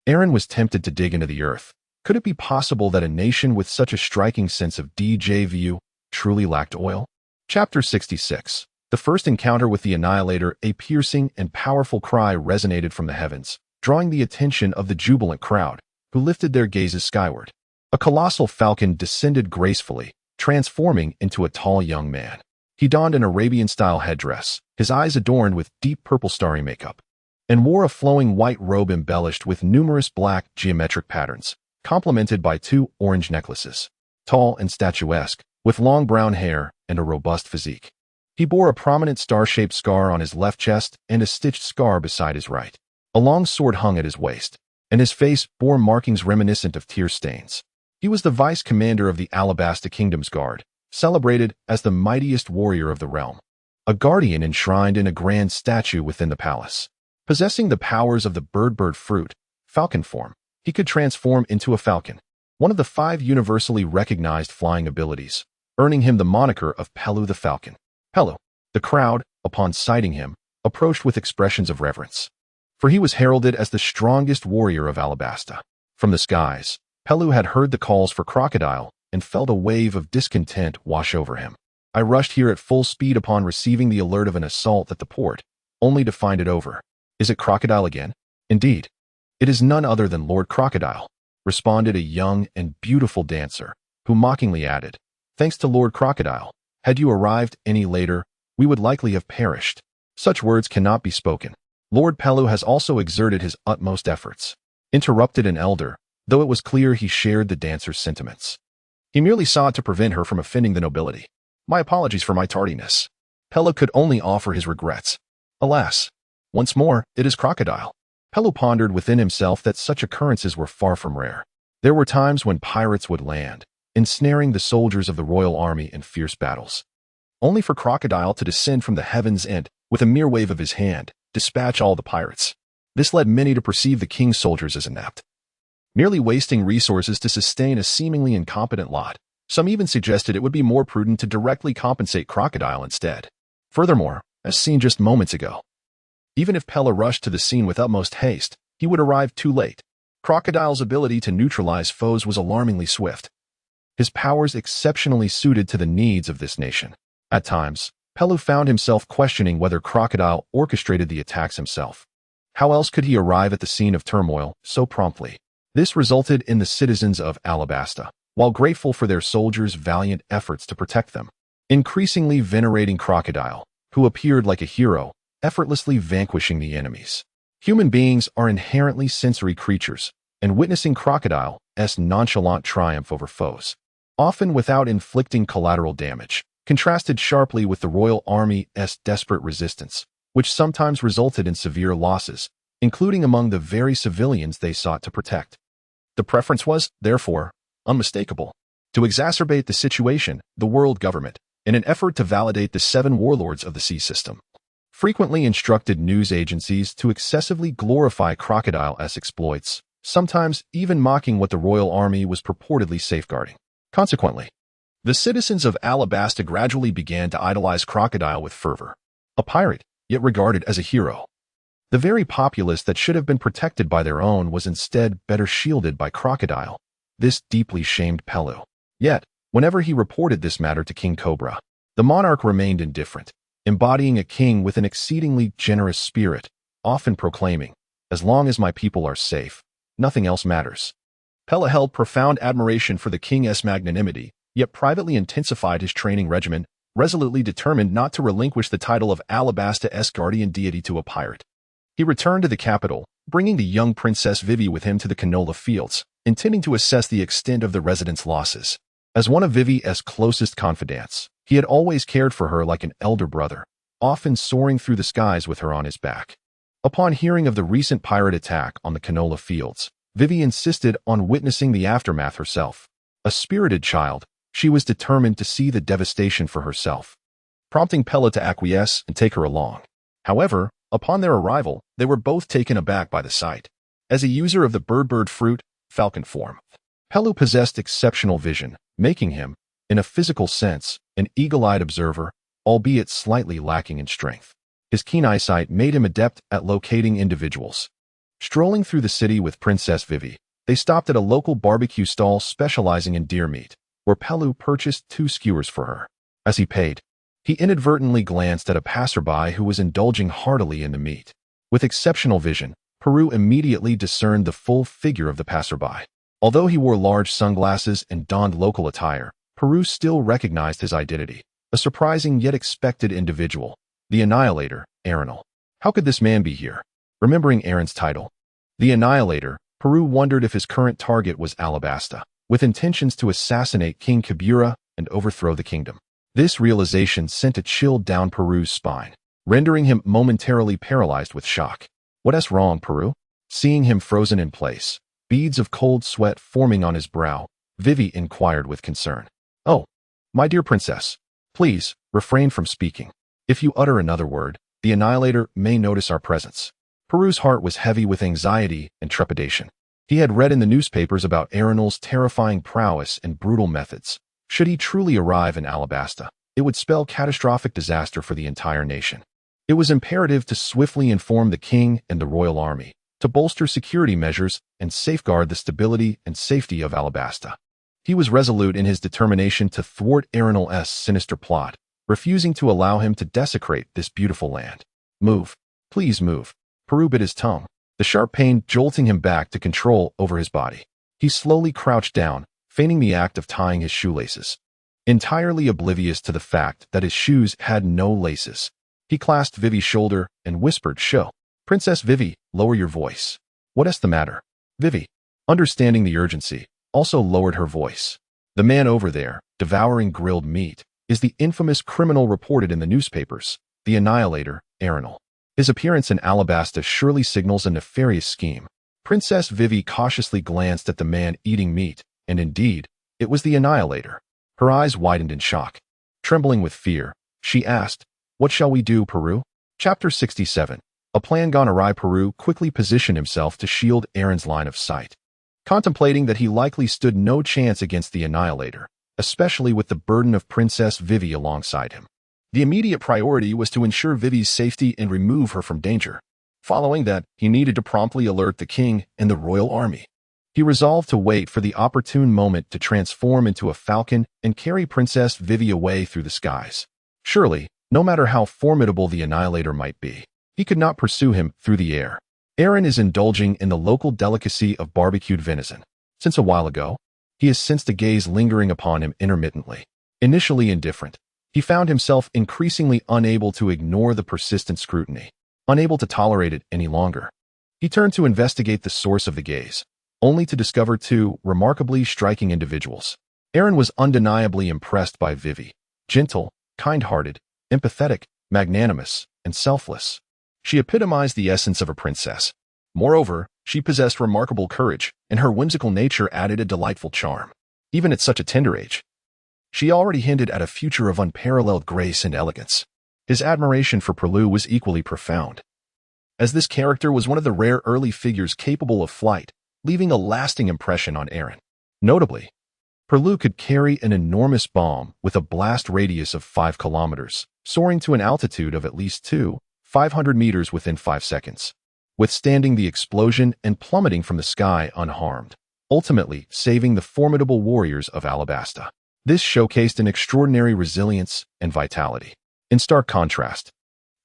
[SPEAKER 1] Aaron was tempted to dig into the earth. Could it be possible that a nation with such a striking sense of déjà vu truly lacked oil? Chapter 66. The first encounter with the Annihilator, a piercing and powerful cry resonated from the heavens, drawing the attention of the jubilant crowd, who lifted their gazes skyward. A colossal falcon descended gracefully, transforming into a tall young man. He donned an Arabian-style headdress, his eyes adorned with deep purple starry makeup, and wore a flowing white robe embellished with numerous black geometric patterns, complemented by 2 orange necklaces. Tall and statuesque, with long brown hair and a robust physique. He bore a prominent star-shaped scar on his left chest and a stitched scar beside his right. A long sword hung at his waist, and his face bore markings reminiscent of tear stains. He was the vice commander of the Alabasta Kingdom's Guard, celebrated as the mightiest warrior of the realm, a guardian enshrined in a grand statue within the palace. Possessing the powers of the bird fruit, falcon form, he could transform into a falcon, one of the 5 universally recognized flying abilities, earning him the moniker of Pelu the Falcon. Pelu. The crowd, upon sighting him, approached with expressions of reverence, for he was heralded as the strongest warrior of Alabasta. From the skies, Pelu had heard the calls for Crocodile and felt a wave of discontent wash over him. "I rushed here at full speed upon receiving the alert of an assault at the port, only to find it over. Is it Crocodile again?" "Indeed. It is none other than Lord Crocodile," responded a young and beautiful dancer, who mockingly added, "Thanks to Lord Crocodile, had you arrived any later, we would likely have perished." "Such words cannot be spoken. Lord Pelu has also exerted his utmost efforts," interrupted an elder, though it was clear he shared the dancer's sentiments. "He merely sought to prevent her from offending the nobility. My apologies for my tardiness." Pelu could only offer his regrets. Alas, once more, it is Crocodile. Pelu pondered within himself that such occurrences were far from rare. There were times when pirates would land, ensnaring the soldiers of the royal army in fierce battles, only for Crocodile to descend from the heavens and, with a mere wave of his hand, dispatch all the pirates. This led many to perceive the king's soldiers as inept, merely wasting resources to sustain a seemingly incompetent lot. Some even suggested it would be more prudent to directly compensate Crocodile instead. Furthermore, as seen just moments ago, even if Pelu rushed to the scene with utmost haste, he would arrive too late. Crocodile's ability to neutralize foes was alarmingly swift, his powers exceptionally suited to the needs of this nation. At times, Pelu found himself questioning whether Crocodile orchestrated the attacks himself. How else could he arrive at the scene of turmoil so promptly? This resulted in the citizens of Alabasta, while grateful for their soldiers' valiant efforts to protect them, increasingly venerating Crocodile, who appeared like a hero, effortlessly vanquishing the enemies. Human beings are inherently sensory creatures, and witnessing Crocodile's nonchalant triumph over foes, often without inflicting collateral damage, contrasted sharply with the royal army's desperate resistance, which sometimes resulted in severe losses, including among the very civilians they sought to protect. The preference was, therefore, unmistakable. To exacerbate the situation, the world government, in an effort to validate the 7 warlords of the sea system, frequently instructed news agencies to excessively glorify Crocodile's exploits, sometimes even mocking what the royal army was purportedly safeguarding. Consequently, the citizens of Alabasta gradually began to idolize Crocodile with fervor. A pirate, yet regarded as a hero. The very populace that should have been protected by their own was instead better shielded by Crocodile. This deeply shamed Pelu. Yet, whenever he reported this matter to King Cobra, the monarch remained indifferent, embodying a king with an exceedingly generous spirit, often proclaiming, "As long as my people are safe, nothing else matters." Pella held profound admiration for the king's magnanimity, yet privately intensified his training regimen, resolutely determined not to relinquish the title of Alabasta's guardian deity to a pirate. He returned to the capital, bringing the young Princess Vivi with him to the canola fields, intending to assess the extent of the residents' losses. As one of Vivi's closest confidants, he had always cared for her like an elder brother, often soaring through the skies with her on his back. Upon hearing of the recent pirate attack on the canola fields, Vivi insisted on witnessing the aftermath herself. A spirited child, she was determined to see the devastation for herself, prompting Pella to acquiesce and take her along. However, upon their arrival, they were both taken aback by the sight. As a user of the bird fruit, falcon form, Pelu possessed exceptional vision, making him, in a physical sense, an eagle-eyed observer, albeit slightly lacking in strength. His keen eyesight made him adept at locating individuals. Strolling through the city with Princess Vivi, they stopped at a local barbecue stall specializing in deer meat, where Pelu purchased 2 skewers for her. As he paid, he inadvertently glanced at a passerby who was indulging heartily in the meat. With exceptional vision, Peru immediately discerned the full figure of the passerby. Although he wore large sunglasses and donned local attire, Peru still recognized his identity, a surprising yet expected individual, the Annihilator, Arenal. How could this man be here? Remembering Aaron's title, the Annihilator, Peru wondered if his current target was Alabasta, with intentions to assassinate King Kabura and overthrow the kingdom. This realization sent a chill down Peru's spine, rendering him momentarily paralyzed with shock. "What's wrong, Peru?" Seeing him frozen in place, beads of cold sweat forming on his brow, Vivi inquired with concern. "Oh, my dear princess, please, refrain from speaking. If you utter another word, the Annihilator may notice our presence." Peru's heart was heavy with anxiety and trepidation. He had read in the newspapers about Arenal's terrifying prowess and brutal methods. Should he truly arrive in Alabasta, it would spell catastrophic disaster for the entire nation. It was imperative to swiftly inform the king and the royal army, to bolster security measures and safeguard the stability and safety of Alabasta. He was resolute in his determination to thwart Arenal's sinister plot, refusing to allow him to desecrate this beautiful land. "Move. Please move." Peru bit his tongue, the sharp pain jolting him back to control over his body. He slowly crouched down, feigning the act of tying his shoelaces. Entirely oblivious to the fact that his shoes had no laces, he clasped Vivi's shoulder and whispered, "Show. Princess Vivi, lower your voice." "What's the matter?" Vivi, understanding the urgency, also lowered her voice. "The man over there, devouring grilled meat, is the infamous criminal reported in the newspapers, the Annihilator, Arenal. His appearance in Alabasta surely signals a nefarious scheme." Princess Vivi cautiously glanced at the man eating meat, and indeed, it was the Annihilator. Her eyes widened in shock. Trembling with fear, she asked, "What shall we do, Peru?" Chapter 67. A plan gone awry. Peru quickly positioned himself to shield Aaron's line of sight, contemplating that he likely stood no chance against the Annihilator, especially with the burden of Princess Vivi alongside him. The immediate priority was to ensure Vivi's safety and remove her from danger. Following that, he needed to promptly alert the king and the royal army. He resolved to wait for the opportune moment to transform into a falcon and carry Princess Vivi away through the skies. Surely, no matter how formidable the Annihilator might be, he could not pursue him through the air. Aaron is indulging in the local delicacy of barbecued venison. Since a while ago, he has sensed a gaze lingering upon him intermittently. Initially indifferent, he found himself increasingly unable to ignore the persistent scrutiny, unable to tolerate it any longer. He turned to investigate the source of the gaze, only to discover 2 remarkably striking individuals. Aaron was undeniably impressed by Vivi, gentle, kind-hearted, empathetic, magnanimous, and selfless. She epitomized the essence of a princess. Moreover, She possessed remarkable courage, and her whimsical nature added a delightful charm. Even at such a tender age, she already hinted at a future of unparalleled grace and elegance. His admiration for Perlu was equally profound, as this character was one of the rare early figures capable of flight, leaving a lasting impression on Aaron. Notably, Perlu could carry an enormous bomb with a blast radius of 5 kilometers, soaring to an altitude of at least 500 meters within 5 seconds, withstanding the explosion and plummeting from the sky unharmed, ultimately saving the formidable warriors of Alabasta. This showcased an extraordinary resilience and vitality. In stark contrast,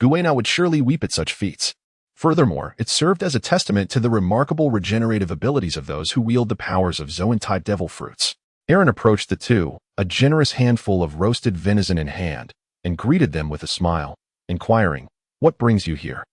[SPEAKER 1] Guena would surely weep at such feats. Furthermore, it served as a testament to the remarkable regenerative abilities of those who wield the powers of Zoan-type devil fruits. Aaron approached the two, a generous handful of roasted venison in hand, and greeted them with a smile, inquiring, "What brings you here?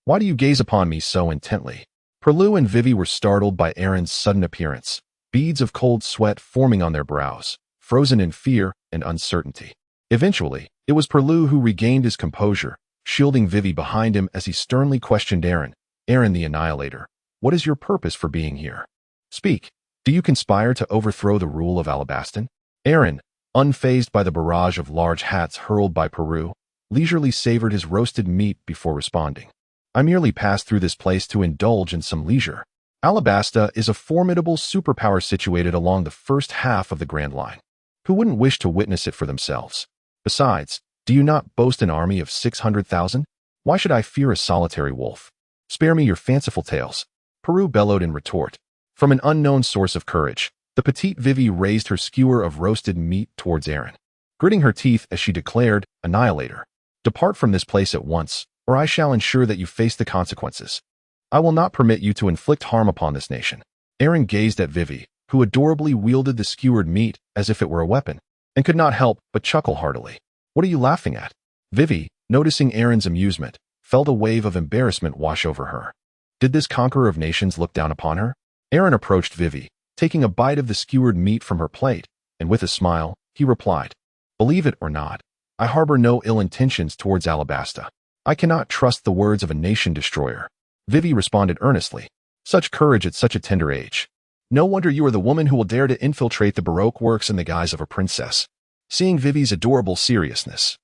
[SPEAKER 1] Why do you gaze upon me so intently?" Perlu and Vivi were startled by Aaron's sudden appearance, beads of cold sweat forming on their brows, frozen in fear and uncertainty. Eventually, it was Perlu who regained his composure, shielding Vivi behind him as he sternly questioned Aaron. "Aaron the Annihilator, what is your purpose for being here? Speak. Do you conspire to overthrow the rule of Alabastan?" Aaron, unfazed by the barrage of large hats hurled by Perlu, leisurely savored his roasted meat before responding. "I merely passed through this place to indulge in some leisure. Alabasta is a formidable superpower situated along the first half of the Grand Line. Who wouldn't wish to witness it for themselves? Besides, do you not boast an army of 600,000? Why should I fear a solitary wolf? Spare me your fanciful tales." Perlu bellowed in retort. From an unknown source of courage, the petite Vivi raised her skewer of roasted meat towards Aaron, gritting her teeth as she declared, "Annihilator, depart from this place at once, or I shall ensure that you face the consequences. I will not permit you to inflict harm upon this nation." Aaron gazed at Vivi, who adorably wielded the skewered meat as if it were a weapon, and could not help but chuckle heartily. "What are you laughing at?" Vivi, noticing Aaron's amusement, felt a wave of embarrassment wash over her. Did this conqueror of nations look down upon her? Aaron approached Vivi, taking a bite of the skewered meat from her plate, and with a smile, he replied, "Believe it or not, I harbor no ill intentions towards Alabasta. I cannot trust the words of a nation destroyer." Vivi responded earnestly, "Such courage at such a tender age. No wonder you are the woman who will dare to infiltrate the Baroque works in the guise of a princess." Seeing Vivi's adorable seriousness,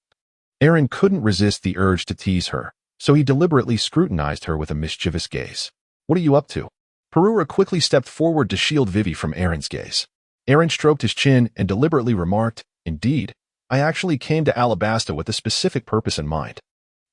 [SPEAKER 1] Aaron couldn't resist the urge to tease her, so he deliberately scrutinized her with a mischievous gaze. "What are you up to?" Perura quickly stepped forward to shield Vivi from Aaron's gaze. Aaron stroked his chin and deliberately remarked, "Indeed, I actually came to Alabasta with a specific purpose in mind."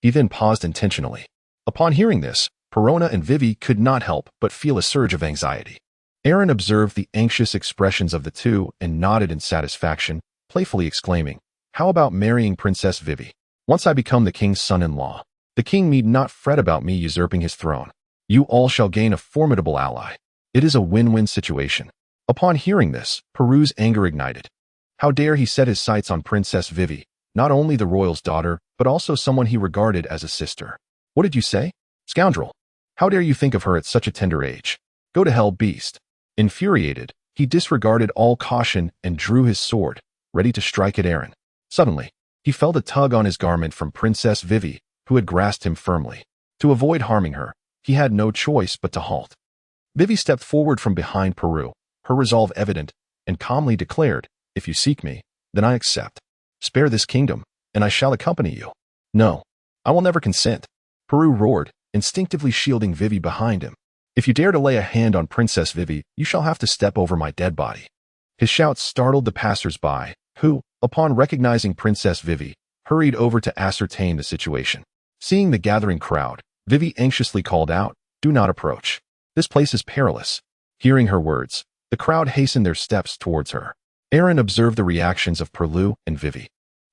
[SPEAKER 1] He then paused intentionally. Upon hearing this, Perona and Vivi could not help but feel a surge of anxiety. Aaron observed the anxious expressions of the two and nodded in satisfaction, playfully exclaiming, "How about marrying Princess Vivi? Once I become the king's son-in-law, the king need not fret about me usurping his throne. You all shall gain a formidable ally. It is a win-win situation." Upon hearing this, Peru's anger ignited. How dare he set his sights on Princess Vivi, not only the royal's daughter, but also someone he regarded as a sister. "What did you say? Scoundrel! How dare you think of her at such a tender age? Go to hell, beast." Infuriated, he disregarded all caution and drew his sword, ready to strike at Aaron. Suddenly, he felt a tug on his garment from Princess Vivi, who had grasped him firmly. To avoid harming her, he had no choice but to halt. Vivi stepped forward from behind Peru, her resolve evident, and calmly declared, "If you seek me, then I accept. Spare this kingdom, and I shall accompany you." "No, I will never consent," Peru roared, instinctively shielding Vivi behind him. "If you dare to lay a hand on Princess Vivi, you shall have to step over my dead body." His shouts startled the passers-by, who, upon recognizing Princess Vivi, hurried over to ascertain the situation. Seeing the gathering crowd, Vivi anxiously called out, "Do not approach. This place is perilous." Hearing her words, the crowd hastened their steps towards her. Aaron observed the reactions of Perlu and Vivi,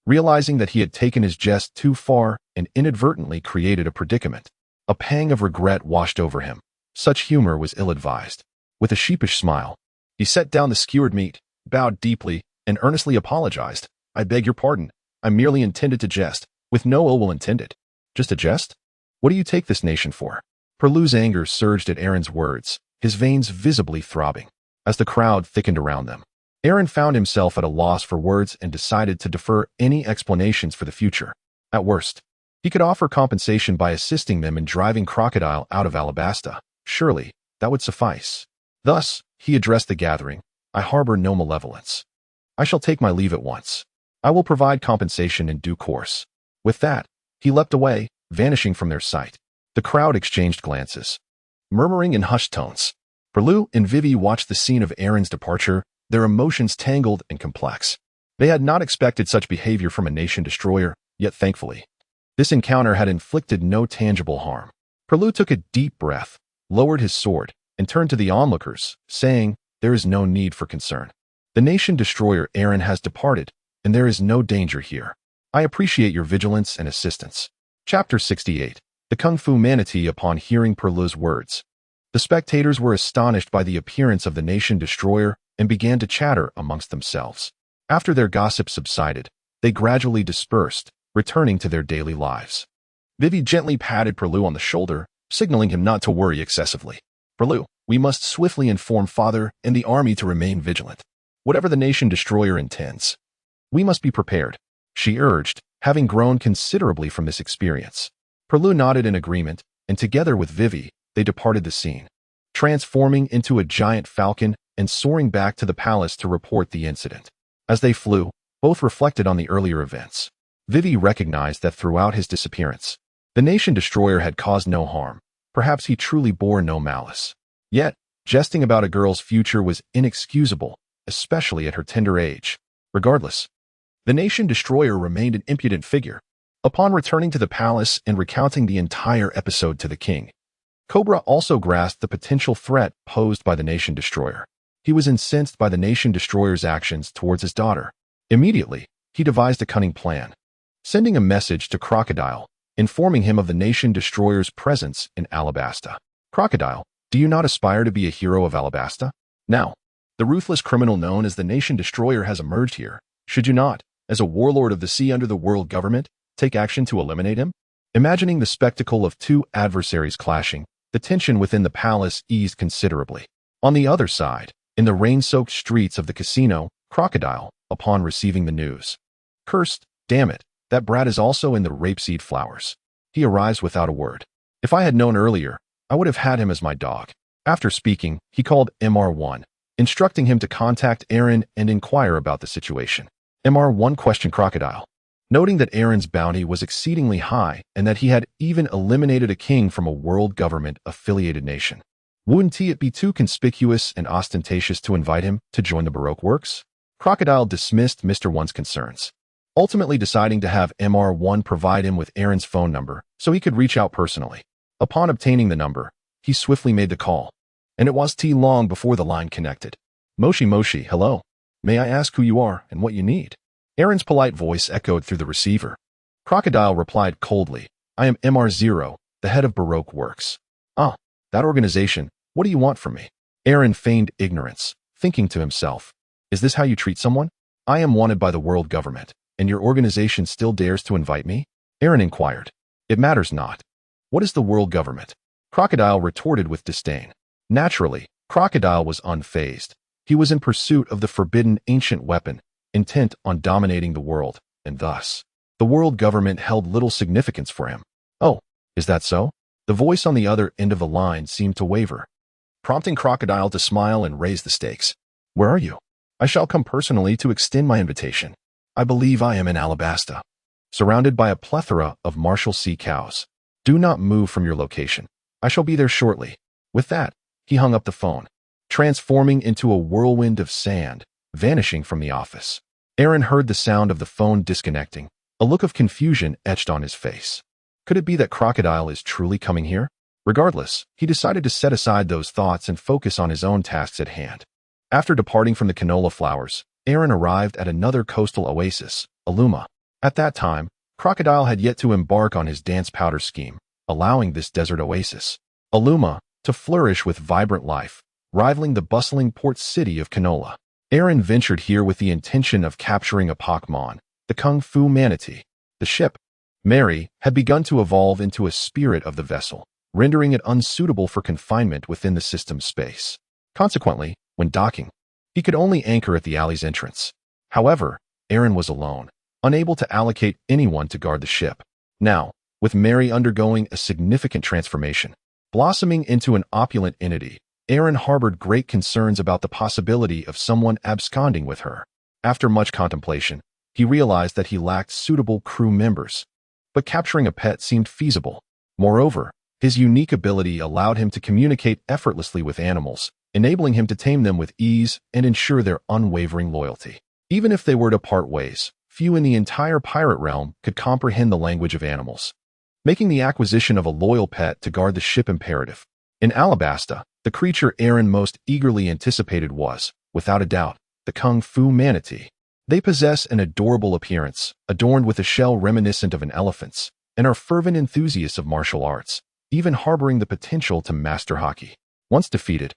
[SPEAKER 1] realizing that he had taken his jest too far and inadvertently created a predicament. A pang of regret washed over him. Such humor was ill-advised. With a sheepish smile, he set down the skewered meat, bowed deeply, and earnestly apologized. "I beg your pardon. I merely intended to jest, with no ill will intended." "Just a jest? What do you take this nation for?" Perlu's anger surged at Aaron's words, his veins visibly throbbing. As the crowd thickened around them, Aaron found himself at a loss for words and decided to defer any explanations for the future. At worst, he could offer compensation by assisting them in driving Crocodile out of Alabasta. Surely, That would suffice. Thus, he addressed the gathering. I harbor no malevolence. I shall take my leave at once. I will provide compensation in due course. With that, he leapt away, vanishing from their sight. The crowd exchanged glances, murmuring in hushed tones. Perlu and Vivi watched the scene of Aaron's departure, their emotions tangled and complex. They had not expected such behavior from a nation destroyer, yet thankfully, this encounter had inflicted no tangible harm. Perlu took a deep breath, lowered his sword, and turned to the onlookers, saying, "There is no need for concern. The nation destroyer Aaron has departed, and there is no danger here. I appreciate your vigilance and assistance." Chapter 68. The Kung Fu Manatee. Upon hearing Perlu's words, the spectators were astonished by the appearance of the nation destroyer and began to chatter amongst themselves. After their gossip subsided, they gradually dispersed, returning to their daily lives. Vivi gently patted Perlu on the shoulder, signaling him not to worry excessively. "Perlu, we must swiftly inform Father and the army to remain vigilant. Whatever the nation destroyer intends, we must be prepared," she urged, having grown considerably from this experience. Perlu nodded in agreement, and together with Vivi, they departed the scene, transforming into a giant falcon and soaring back to the palace to report the incident. As they flew, both reflected on the earlier events. Vivi recognized that throughout his disappearance, the nation destroyer had caused no harm. Perhaps he truly bore no malice. Yet, jesting about a girl's future was inexcusable, especially at her tender age. Regardless, the nation destroyer remained an impudent figure. Upon returning to the palace and recounting the entire episode to the king, Cobra also grasped the potential threat posed by the nation destroyer. He was incensed by the nation destroyer's actions towards his daughter. Immediately, he devised a cunning plan, sending a message to Crocodile, informing him of the nation destroyer's presence in Alabasta. "Crocodile, do you not aspire to be a hero of Alabasta? Now, the ruthless criminal known as the nation destroyer has emerged here. Should you not, as a warlord of the sea under the world government, take action to eliminate him?" Imagining the spectacle of two adversaries clashing, the tension within the palace eased considerably. On the other side, in the rain-soaked streets of the casino, Crocodile, upon receiving the news, cursed, "Damn it, that brat is also in the rapeseed flowers. He arrives without a word. If I had known earlier, I would have had him as my dog." After speaking, he called MR1, instructing him to contact Aaron and inquire about the situation. MR1 questioned Crocodile, noting that Aaron's bounty was exceedingly high and that he had even eliminated a king from a world government-affiliated nation. Wouldn't it be too conspicuous and ostentatious to invite him to join the Baroque works? Crocodile dismissed Mr. 1's concerns, ultimately deciding to have MR1 provide him with Aaron's phone number so he could reach out personally. Upon obtaining the number, he swiftly made the call, and it was too long before the line connected. "Moshi Moshi, hello. May I ask who you are and what you need?" Aaron's polite voice echoed through the receiver. Crocodile replied coldly, "I am MR0, the head of Baroque Works." "Ah, that organization. What do you want from me?" Aaron feigned ignorance, thinking to himself, "Is this how you treat someone? I am wanted by the world government, and your organization still dares to invite me?" Aaron inquired. "It matters not. What is the world government?" Crocodile retorted with disdain. Naturally, Crocodile was unfazed. He was in pursuit of the forbidden ancient weapon, intent on dominating the world, and thus, the world government held little significance for him. "Oh, is that so?" The voice on the other end of the line seemed to waver, prompting Crocodile to smile and raise the stakes. "Where are you? I shall come personally to extend my invitation. I believe I am in Alabasta, surrounded by a plethora of Marshalsea cows. Do not move from your location. I shall be there shortly." With that, he hung up the phone, transforming into a whirlwind of sand, vanishing from the office. Aaron heard the sound of the phone disconnecting, a look of confusion etched on his face. Could it be that Crocodile is truly coming here? Regardless, he decided to set aside those thoughts and focus on his own tasks at hand. After departing from the canola flowers, Aaron arrived at another coastal oasis, Aluma. At that time, Crocodile had yet to embark on his dance powder scheme, allowing this desert oasis, Aluma, to flourish with vibrant life, rivaling the bustling port city of Canola. Aaron ventured here with the intention of capturing a Pokemon, the Kung Fu Manatee. The ship, Mary, had begun to evolve into a spirit of the vessel, rendering it unsuitable for confinement within the system's space. Consequently, when docking, he could only anchor at the alley's entrance. However, Aaron was alone, unable to allocate anyone to guard the ship. Now, with Mary undergoing a significant transformation, blossoming into an opulent entity, Aaron harbored great concerns about the possibility of someone absconding with her. After much contemplation, he realized that he lacked suitable crew members. But capturing a pet seemed feasible. Moreover, his unique ability allowed him to communicate effortlessly with animals, enabling him to tame them with ease and ensure their unwavering loyalty. Even if they were to part ways, few in the entire pirate realm could comprehend the language of animals, making the acquisition of a loyal pet to guard the ship imperative. In Alabasta, the creature Aaron most eagerly anticipated was, without a doubt, the kung fu manatee. They possess an adorable appearance, adorned with a shell reminiscent of an elephant's, and are fervent enthusiasts of martial arts, even harboring the potential to master hockey. Once defeated,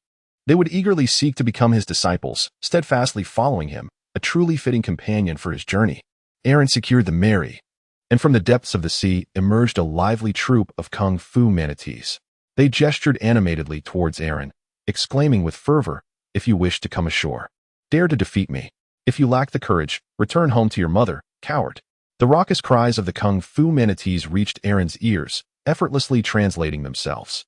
[SPEAKER 1] they would eagerly seek to become his disciples, steadfastly following him, a truly fitting companion for his journey. Aaron secured the Mary, and from the depths of the sea emerged a lively troop of kung fu manatees. They gestured animatedly towards Aaron, exclaiming with fervor, "If you wish to come ashore, dare to defeat me. If you lack the courage, return home to your mother, coward." The raucous cries of the kung fu manatees reached Aaron's ears, effortlessly translating themselves.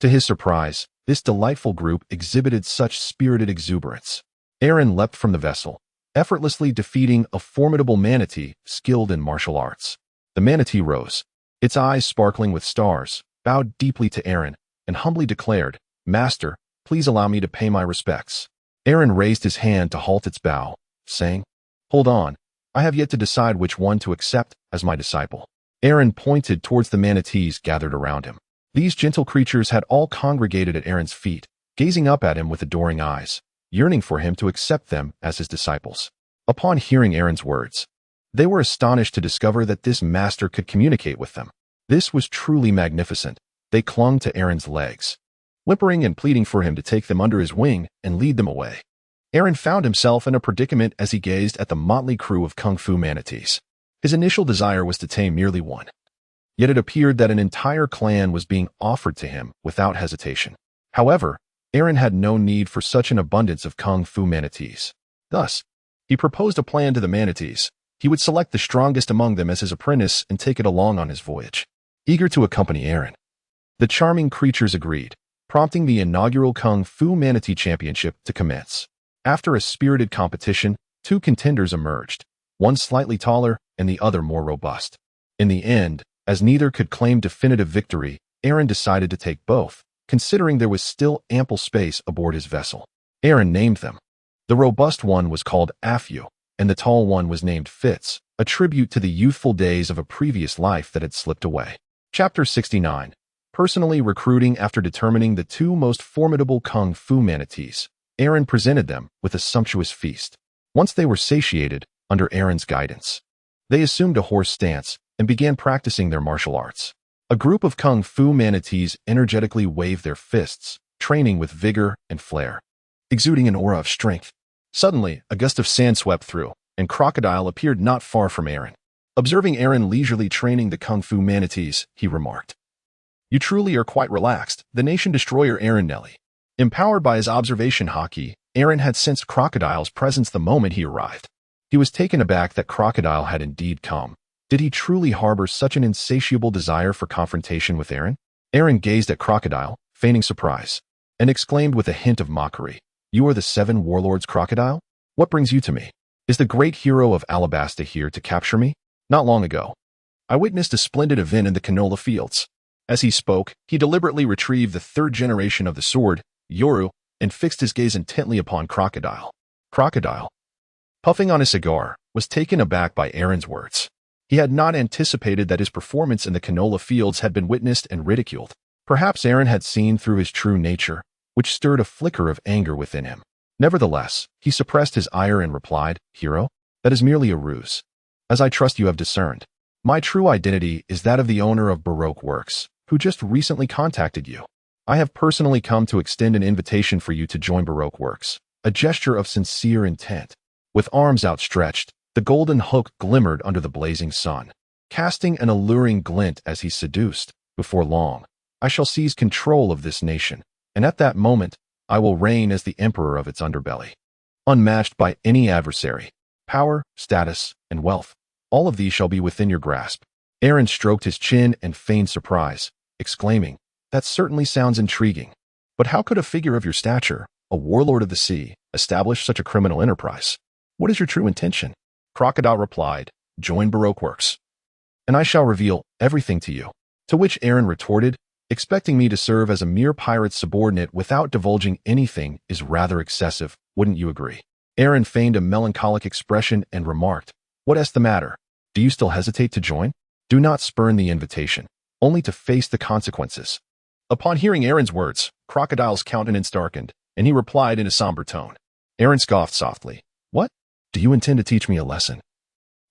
[SPEAKER 1] To his surprise, this delightful group exhibited such spirited exuberance. Aaron leapt from the vessel, effortlessly defeating a formidable manatee skilled in martial arts. The manatee rose, its eyes sparkling with stars, bowed deeply to Aaron, and humbly declared, "Master, please allow me to pay my respects." Aaron raised his hand to halt its bow, saying, "Hold on, I have yet to decide which one to accept as my disciple." Aaron pointed towards the manatees gathered around him. These gentle creatures had all congregated at Aaron's feet, gazing up at him with adoring eyes, yearning for him to accept them as his disciples. Upon hearing Aaron's words, they were astonished to discover that this master could communicate with them. This was truly magnificent. They clung to Aaron's legs, whimpering and pleading for him to take them under his wing and lead them away. Aaron found himself in a predicament as he gazed at the motley crew of kung fu manatees. His initial desire was to tame merely one, yet it appeared that an entire clan was being offered to him without hesitation. However, Aaron had no need for such an abundance of kung fu manatees. Thus, he proposed a plan to the manatees. He would select the strongest among them as his apprentice and take it along on his voyage. Eager to accompany Aaron, the charming creatures agreed, prompting the inaugural Kung Fu Manatee Championship to commence. After a spirited competition, two contenders emerged, one slightly taller and the other more robust. In the end, as neither could claim definitive victory, Aaron decided to take both, considering there was still ample space aboard his vessel. Aaron named them. The robust one was called Afyu, and the tall one was named Fitz, a tribute to the youthful days of a previous life that had slipped away. Chapter 69. Personally recruiting. After determining the two most formidable Kung Fu manatees, Aaron presented them with a sumptuous feast. Once they were satiated, under Aaron's guidance, they assumed a horse stance and began practicing their martial arts. A group of Kung Fu manatees energetically waved their fists, training with vigor and flair, exuding an aura of strength. Suddenly, a gust of sand swept through, and Crocodile appeared not far from Aaron. Observing Aaron leisurely training the Kung Fu manatees, he remarked, "You truly are quite relaxed." The nation destroyer Aaron Nelly. Empowered by his observation hockey, Aaron had sensed Crocodile's presence the moment he arrived. He was taken aback that Crocodile had indeed come. Did he truly harbor such an insatiable desire for confrontation with Aaron? Aaron gazed at Crocodile, feigning surprise, and exclaimed with a hint of mockery, "You are the 7 warlords, Crocodile? What brings you to me? Is the great hero of Alabasta here to capture me? Not long ago, I witnessed a splendid event in the canola fields." As he spoke, he deliberately retrieved the 3rd generation of the sword, Yoru, and fixed his gaze intently upon Crocodile. Crocodile, puffing on his cigar, was taken aback by Aaron's words. He had not anticipated that his performance in the canola fields had been witnessed and ridiculed. Perhaps Aaron had seen through his true nature, which stirred a flicker of anger within him. Nevertheless, he suppressed his ire and replied, "Hero, that is merely a ruse. As I trust you have discerned, my true identity is that of the owner of Baroque Works, who just recently contacted you. I have personally come to extend an invitation for you to join Baroque Works, a gesture of sincere intent." With arms outstretched, the golden hook glimmered under the blazing sun, casting an alluring glint as he seduced. "Before long, I shall seize control of this nation, and at that moment, I will reign as the emperor of its underbelly, unmatched by any adversary. Power, status, and wealth, all of these shall be within your grasp." Aaron stroked his chin and feigned surprise, exclaiming, "That certainly sounds intriguing. But how could a figure of your stature, a warlord of the sea, establish such a criminal enterprise? What is your true intention? Crocodile replied, join Baroque Works, and I shall reveal everything to you. To which Aaron retorted, expecting me to serve as a mere pirate's subordinate without divulging anything is rather excessive, wouldn't you agree? Aaron feigned a melancholic expression and remarked, what's the matter? Do you still hesitate to join? Do not spurn the invitation, only to face the consequences. Upon hearing Aaron's words, Crocodile's countenance darkened, and he replied in a somber tone. Aaron scoffed softly. What? Do you intend to teach me a lesson?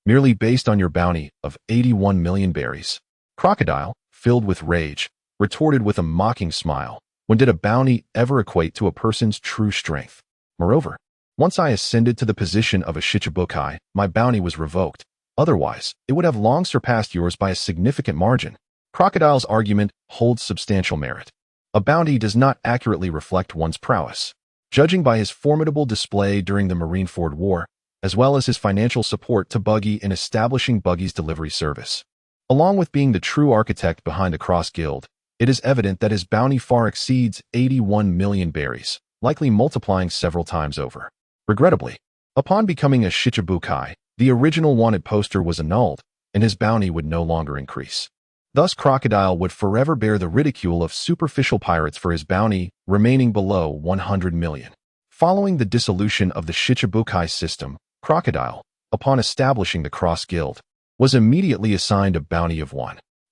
[SPEAKER 1] Merely based on your bounty of 81 million berries? Crocodile, filled with rage, retorted with a mocking smile. When did a bounty ever equate to a person's true strength? Moreover, once I ascended to the position of a shichibukai, my bounty was revoked. Otherwise, it would have long surpassed yours by a significant margin. Crocodile's argument holds substantial merit. A bounty does not accurately reflect one's prowess. Judging by his formidable display during the Marineford War, as well as his financial support to Buggy in establishing Buggy's delivery service. Along with being the true architect behind the Cross Guild, it is evident that his bounty far exceeds 81 million berries, likely multiplying several times over. Regrettably, upon becoming a shichibukai, the original wanted poster was annulled, and his bounty would no longer increase. Thus, Crocodile would forever bear the ridicule of superficial pirates for his bounty remaining below 100 million. Following the dissolution of the shichibukai system, Crocodile, upon establishing the Cross Guild, was immediately assigned a bounty of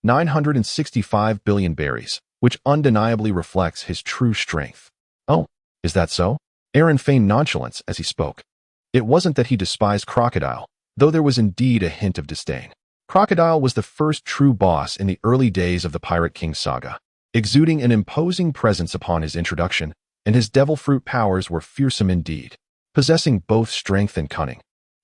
[SPEAKER 1] 965 billion berries, which undeniably reflects his true strength. Oh, is that so? Aaron feigned nonchalance as he spoke. It wasn't that he despised Crocodile, though there was indeed a hint of disdain. Crocodile was the first true boss in the early days of the Pirate King saga, exuding an imposing presence upon his introduction, and his devil fruit powers were fearsome indeed, possessing both strength and cunning.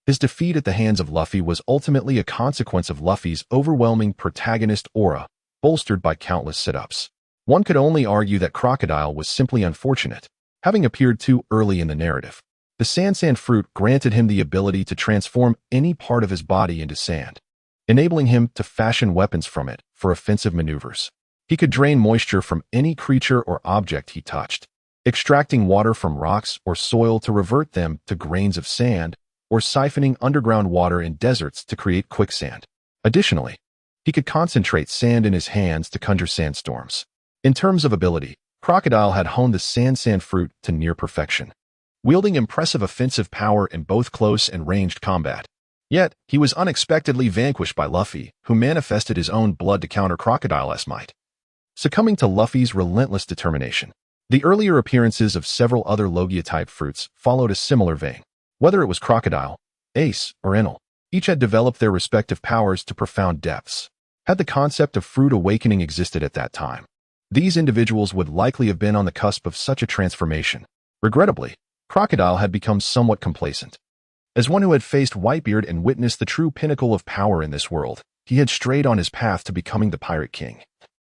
[SPEAKER 1] His defeat at the hands of Luffy was ultimately a consequence of Luffy's overwhelming protagonist aura, bolstered by countless sit-ups. One could only argue that Crocodile was simply unfortunate, having appeared too early in the narrative. The sand fruit granted him the ability to transform any part of his body into sand, enabling him to fashion weapons from it for offensive maneuvers. He could drain moisture from any creature or object he touched, extracting water from rocks or soil to revert them to grains of sand, or siphoning underground water in deserts to create quicksand. Additionally, he could concentrate sand in his hands to conjure sandstorms. In terms of ability, Crocodile had honed the sand fruit to near perfection, wielding impressive offensive power in both close and ranged combat. Yet, he was unexpectedly vanquished by Luffy, who manifested his own blood to counter Crocodile's might. Succumbing to Luffy's relentless determination, the earlier appearances of several other Logia-type fruits followed a similar vein. Whether it was Crocodile, Ace, or Enel, each had developed their respective powers to profound depths. Had the concept of fruit awakening existed at that time, these individuals would likely have been on the cusp of such a transformation. Regrettably, Crocodile had become somewhat complacent. As one who had faced Whitebeard and witnessed the true pinnacle of power in this world, he had strayed on his path to becoming the Pirate King,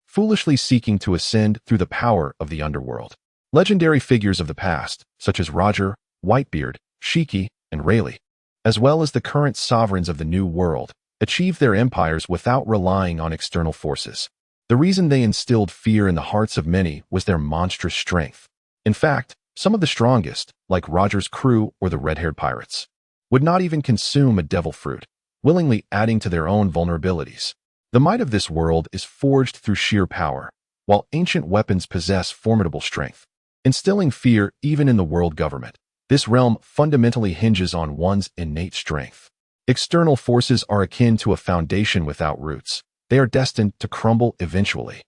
[SPEAKER 1] foolishly seeking to ascend through the power of the underworld. Legendary figures of the past, such as Roger, Whitebeard, Shiki, and Rayleigh, as well as the current sovereigns of the New World, achieved their empires without relying on external forces. The reason they instilled fear in the hearts of many was their monstrous strength. In fact, some of the strongest, like Roger's crew or the red-haired pirates, would not even consume a devil fruit, willingly adding to their own vulnerabilities. The might of this world is forged through sheer power, while ancient weapons possess formidable strength. Instilling fear even in the world government, this realm fundamentally hinges on one's innate strength. External forces are akin to a foundation without roots. They are destined to crumble eventually.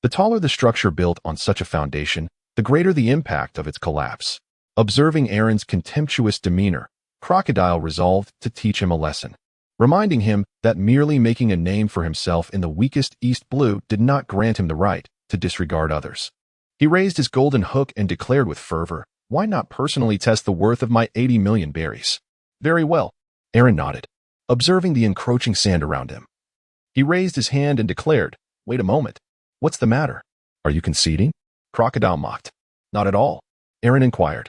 [SPEAKER 1] The taller the structure built on such a foundation, the greater the impact of its collapse. Observing Aaron's contemptuous demeanor, Crocodile resolved to teach him a lesson, reminding him that merely making a name for himself in the weakest East Blue did not grant him the right to disregard others. He raised his golden hook and declared with fervor, "Why not personally test the worth of my 80 million berries?" "Very well," Aaron nodded, observing the encroaching sand around him. He raised his hand and declared, "Wait a moment. What's the matter? Are you conceding?" Crocodile mocked. "Not at all," Aaron inquired.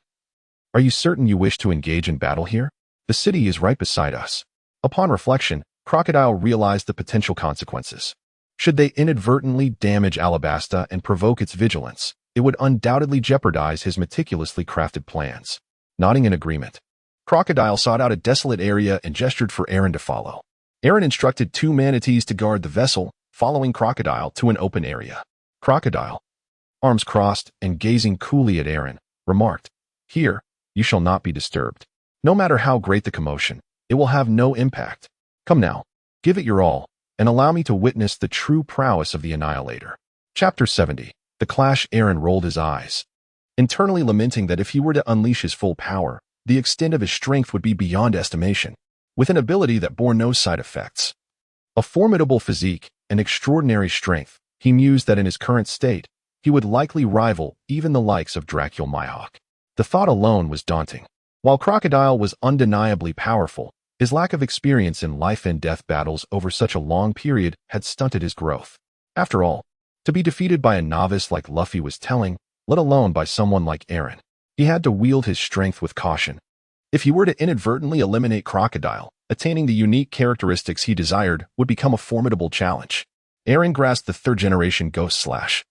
[SPEAKER 1] "Are you certain you wish to engage in battle here? The city is right beside us." Upon reflection, Crocodile realized the potential consequences. Should they inadvertently damage Alabasta and provoke its vigilance, it would undoubtedly jeopardize his meticulously crafted plans. Nodding in agreement, Crocodile sought out a desolate area and gestured for Aaron to follow. Aaron instructed 2 manatees to guard the vessel, following Crocodile to an open area. Crocodile, arms crossed and gazing coolly at Aaron, remarked, "Here, you shall not be disturbed. No matter how great the commotion, it will have no impact. Come now, give it your all, and allow me to witness the true prowess of the Annihilator." Chapter 70. The Clash. Aaron rolled his eyes, internally lamenting that if he were to unleash his full power, the extent of his strength would be beyond estimation, with an ability that bore no side effects. A formidable physique and extraordinary strength, he mused that in his current state, he would likely rival even the likes of Dracul Mihawk. The thought alone was daunting. While Crocodile was undeniably powerful, his lack of experience in life-and-death battles over such a long period had stunted his growth. After all, to be defeated by a novice like Luffy was telling, let alone by someone like Aaron. He had to wield his strength with caution. If he were to inadvertently eliminate Crocodile, attaining the unique characteristics he desired would become a formidable challenge. Aaron grasped the 3rd-generation Ghost Slash,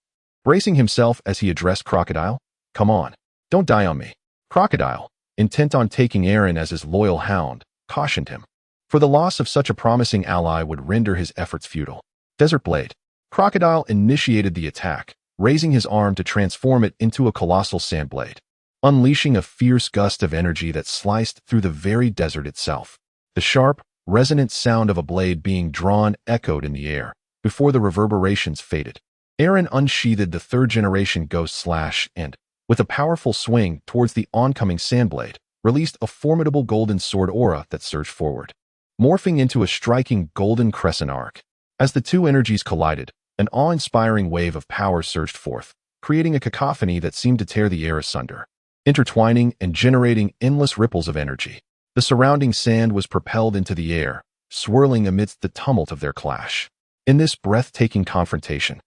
[SPEAKER 1] bracing himself as he addressed Crocodile. "Come on, don't die on me." Crocodile, intent on taking Aaron as his loyal hound, cautioned him, for the loss of such a promising ally would render his efforts futile. Desert Blade. Crocodile initiated the attack, raising his arm to transform it into a colossal sand blade, unleashing a fierce gust of energy that sliced through the very desert itself. The sharp, resonant sound of a blade being drawn echoed in the air, before the reverberations faded. Aaron unsheathed the 3rd-generation Ghost Slash and, with a powerful swing towards the oncoming sandblade, released a formidable golden sword aura that surged forward, morphing into a striking golden crescent arc. As the two energies collided, an awe-inspiring wave of power surged forth, creating a cacophony that seemed to tear the air asunder, intertwining and generating endless ripples of energy. The surrounding sand was propelled into the air, swirling amidst the tumult of their clash. In this breathtaking confrontation,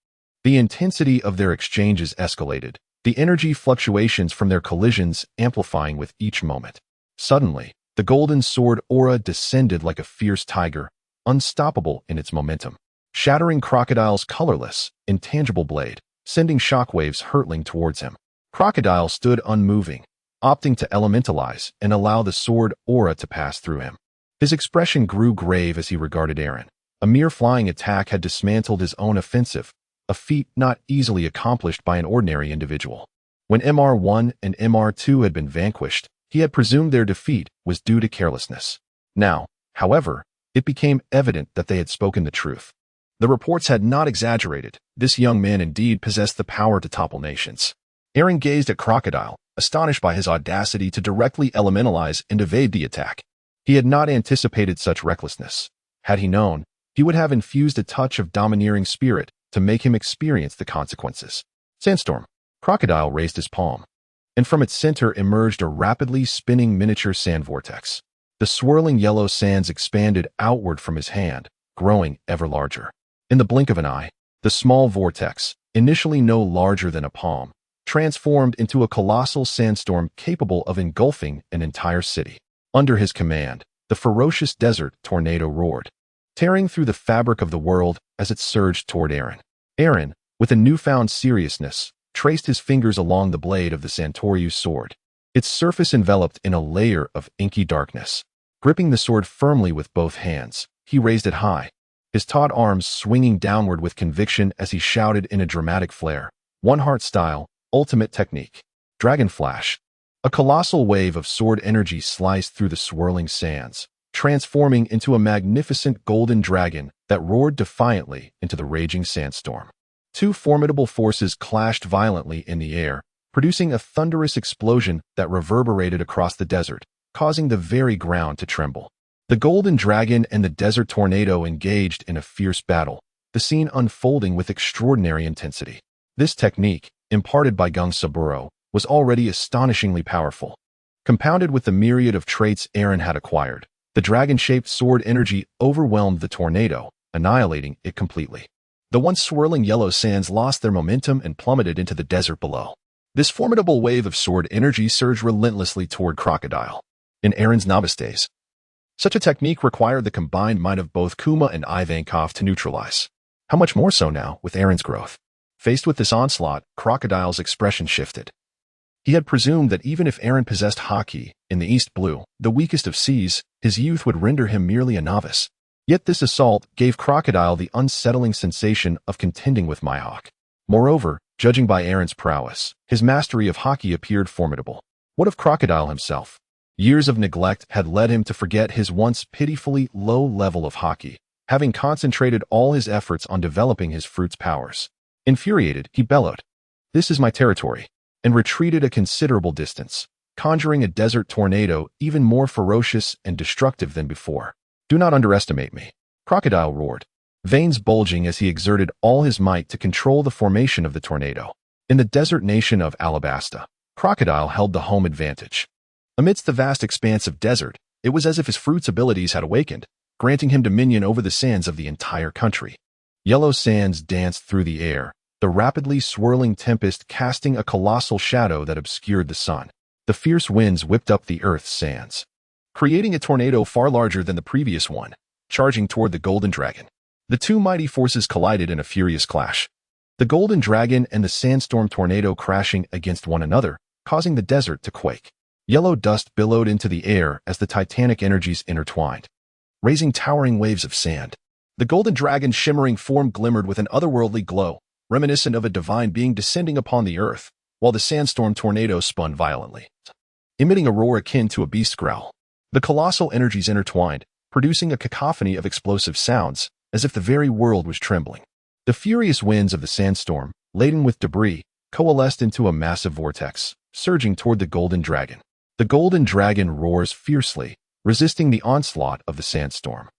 [SPEAKER 1] the intensity of their exchanges escalated, the energy fluctuations from their collisions amplifying with each moment. Suddenly, the golden sword aura descended like a fierce tiger, unstoppable in its momentum, shattering Crocodile's colorless, intangible blade, sending shockwaves hurtling towards him. Crocodile stood unmoving, opting to elementalize and allow the sword aura to pass through him. His expression grew grave as he regarded Aaron. A mere flying attack had dismantled his own offensive, a feat not easily accomplished by an ordinary individual. When MR1 and MR2 had been vanquished, he had presumed their defeat was due to carelessness. Now, however, it became evident that they had spoken the truth. The reports had not exaggerated. This young man indeed possessed the power to topple nations. Aaron gazed at Crocodile, astonished by his audacity to directly elementalize and evade the attack. He had not anticipated such recklessness. Had he known, he would have infused a touch of domineering spirit to make him experience the consequences. Sandstorm. Crocodile raised his palm, and from its center emerged a rapidly spinning miniature sand vortex. The swirling yellow sands expanded outward from his hand, growing ever larger. In the blink of an eye, the small vortex, initially no larger than a palm, transformed into a colossal sandstorm capable of engulfing an entire city. Under his command, the ferocious desert tornado roared, tearing through the fabric of the world as it surged toward Aaron. Aaron, with a newfound seriousness, traced his fingers along the blade of the Santoriu's sword, its surface enveloped in a layer of inky darkness. Gripping the sword firmly with both hands, he raised it high, his taut arms swinging downward with conviction as he shouted in a dramatic flare, "One Heart style, ultimate technique." Dragon Flash. A colossal wave of sword energy sliced through the swirling sands, transforming into a magnificent golden dragon that roared defiantly into the raging sandstorm. Two formidable forces clashed violently in the air, producing a thunderous explosion that reverberated across the desert, causing the very ground to tremble. The golden dragon and the desert tornado engaged in a fierce battle, the scene unfolding with extraordinary intensity. This technique, imparted by Gung Saburo, was already astonishingly powerful. Compounded with the myriad of traits Aaron had acquired, the dragon-shaped sword energy overwhelmed the tornado, annihilating it completely. The once swirling yellow sands lost their momentum and plummeted into the desert below. This formidable wave of sword energy surged relentlessly toward Crocodile. In Aaron's novice days, such a technique required the combined might of both Kuma and Ivankov to neutralize. How much more so now with Aaron's growth? Faced with this onslaught, Crocodile's expression shifted. He had presumed that even if Aaron possessed Haki in the East Blue, the weakest of seas, his youth would render him merely a novice. Yet this assault gave Crocodile the unsettling sensation of contending with Mihawk. Moreover, judging by Aaron's prowess, his mastery of Haki appeared formidable. What of Crocodile himself? Years of neglect had led him to forget his once pitifully low level of Haki, having concentrated all his efforts on developing his fruit's powers. Infuriated, he bellowed, "This is my territory," and retreated a considerable distance, conjuring a desert tornado even more ferocious and destructive than before. "Do not underestimate me," Crocodile roared, veins bulging as he exerted all his might to control the formation of the tornado. In the desert nation of Alabasta, Crocodile held the home advantage. Amidst the vast expanse of desert, it was as if his fruit's abilities had awakened, granting him dominion over the sands of the entire country. Yellow sands danced through the air, the rapidly swirling tempest casting a colossal shadow that obscured the sun. The fierce winds whipped up the earth's sands, creating a tornado far larger than the previous one, charging toward the Golden Dragon. The two mighty forces collided in a furious clash. The Golden Dragon and the sandstorm tornado crashing against one another, causing the desert to quake. Yellow dust billowed into the air as the titanic energies intertwined, raising towering waves of sand. The Golden Dragon's shimmering form glimmered with an otherworldly glow, reminiscent of a divine being descending upon the earth, while the sandstorm tornado spun violently, emitting a roar akin to a beast growl. The colossal energies intertwined, producing a cacophony of explosive sounds, as if the very world was trembling. The furious winds of the sandstorm, laden with debris, coalesced into a massive vortex, surging toward the Golden Dragon. The Golden Dragon roars fiercely, resisting the onslaught of the sandstorm.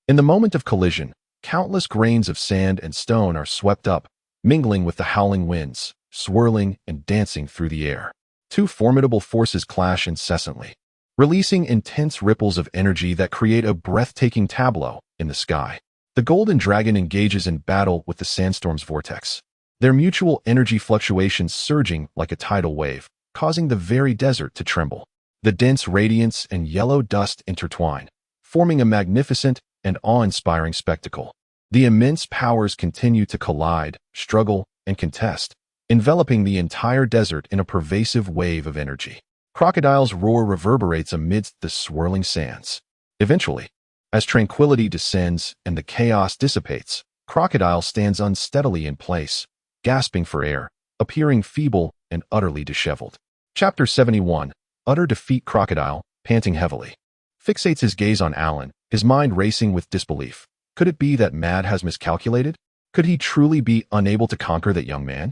[SPEAKER 1] In the moment of collision, countless grains of sand and stone are swept up, mingling with the howling winds, swirling and dancing through the air. Two formidable forces clash incessantly, releasing intense ripples of energy that create a breathtaking tableau in the sky. The Golden Dragon engages in battle with the sandstorm's vortex, their mutual energy fluctuations surging like a tidal wave, causing the very desert to tremble. The dense radiance and yellow dust intertwine, forming a magnificent and awe-inspiring spectacle. The immense powers continue to collide, struggle, and contest, enveloping the entire desert in a pervasive wave of energy. Crocodile's roar reverberates amidst the swirling sands. Eventually, as tranquility descends and the chaos dissipates, Crocodile stands unsteadily in place, gasping for air, appearing feeble and utterly disheveled. Chapter 71. Utter defeat. Crocodile, panting heavily, fixates his gaze on Alan, his mind racing with disbelief. Could it be that Mad has miscalculated? Could he truly be unable to conquer that young man?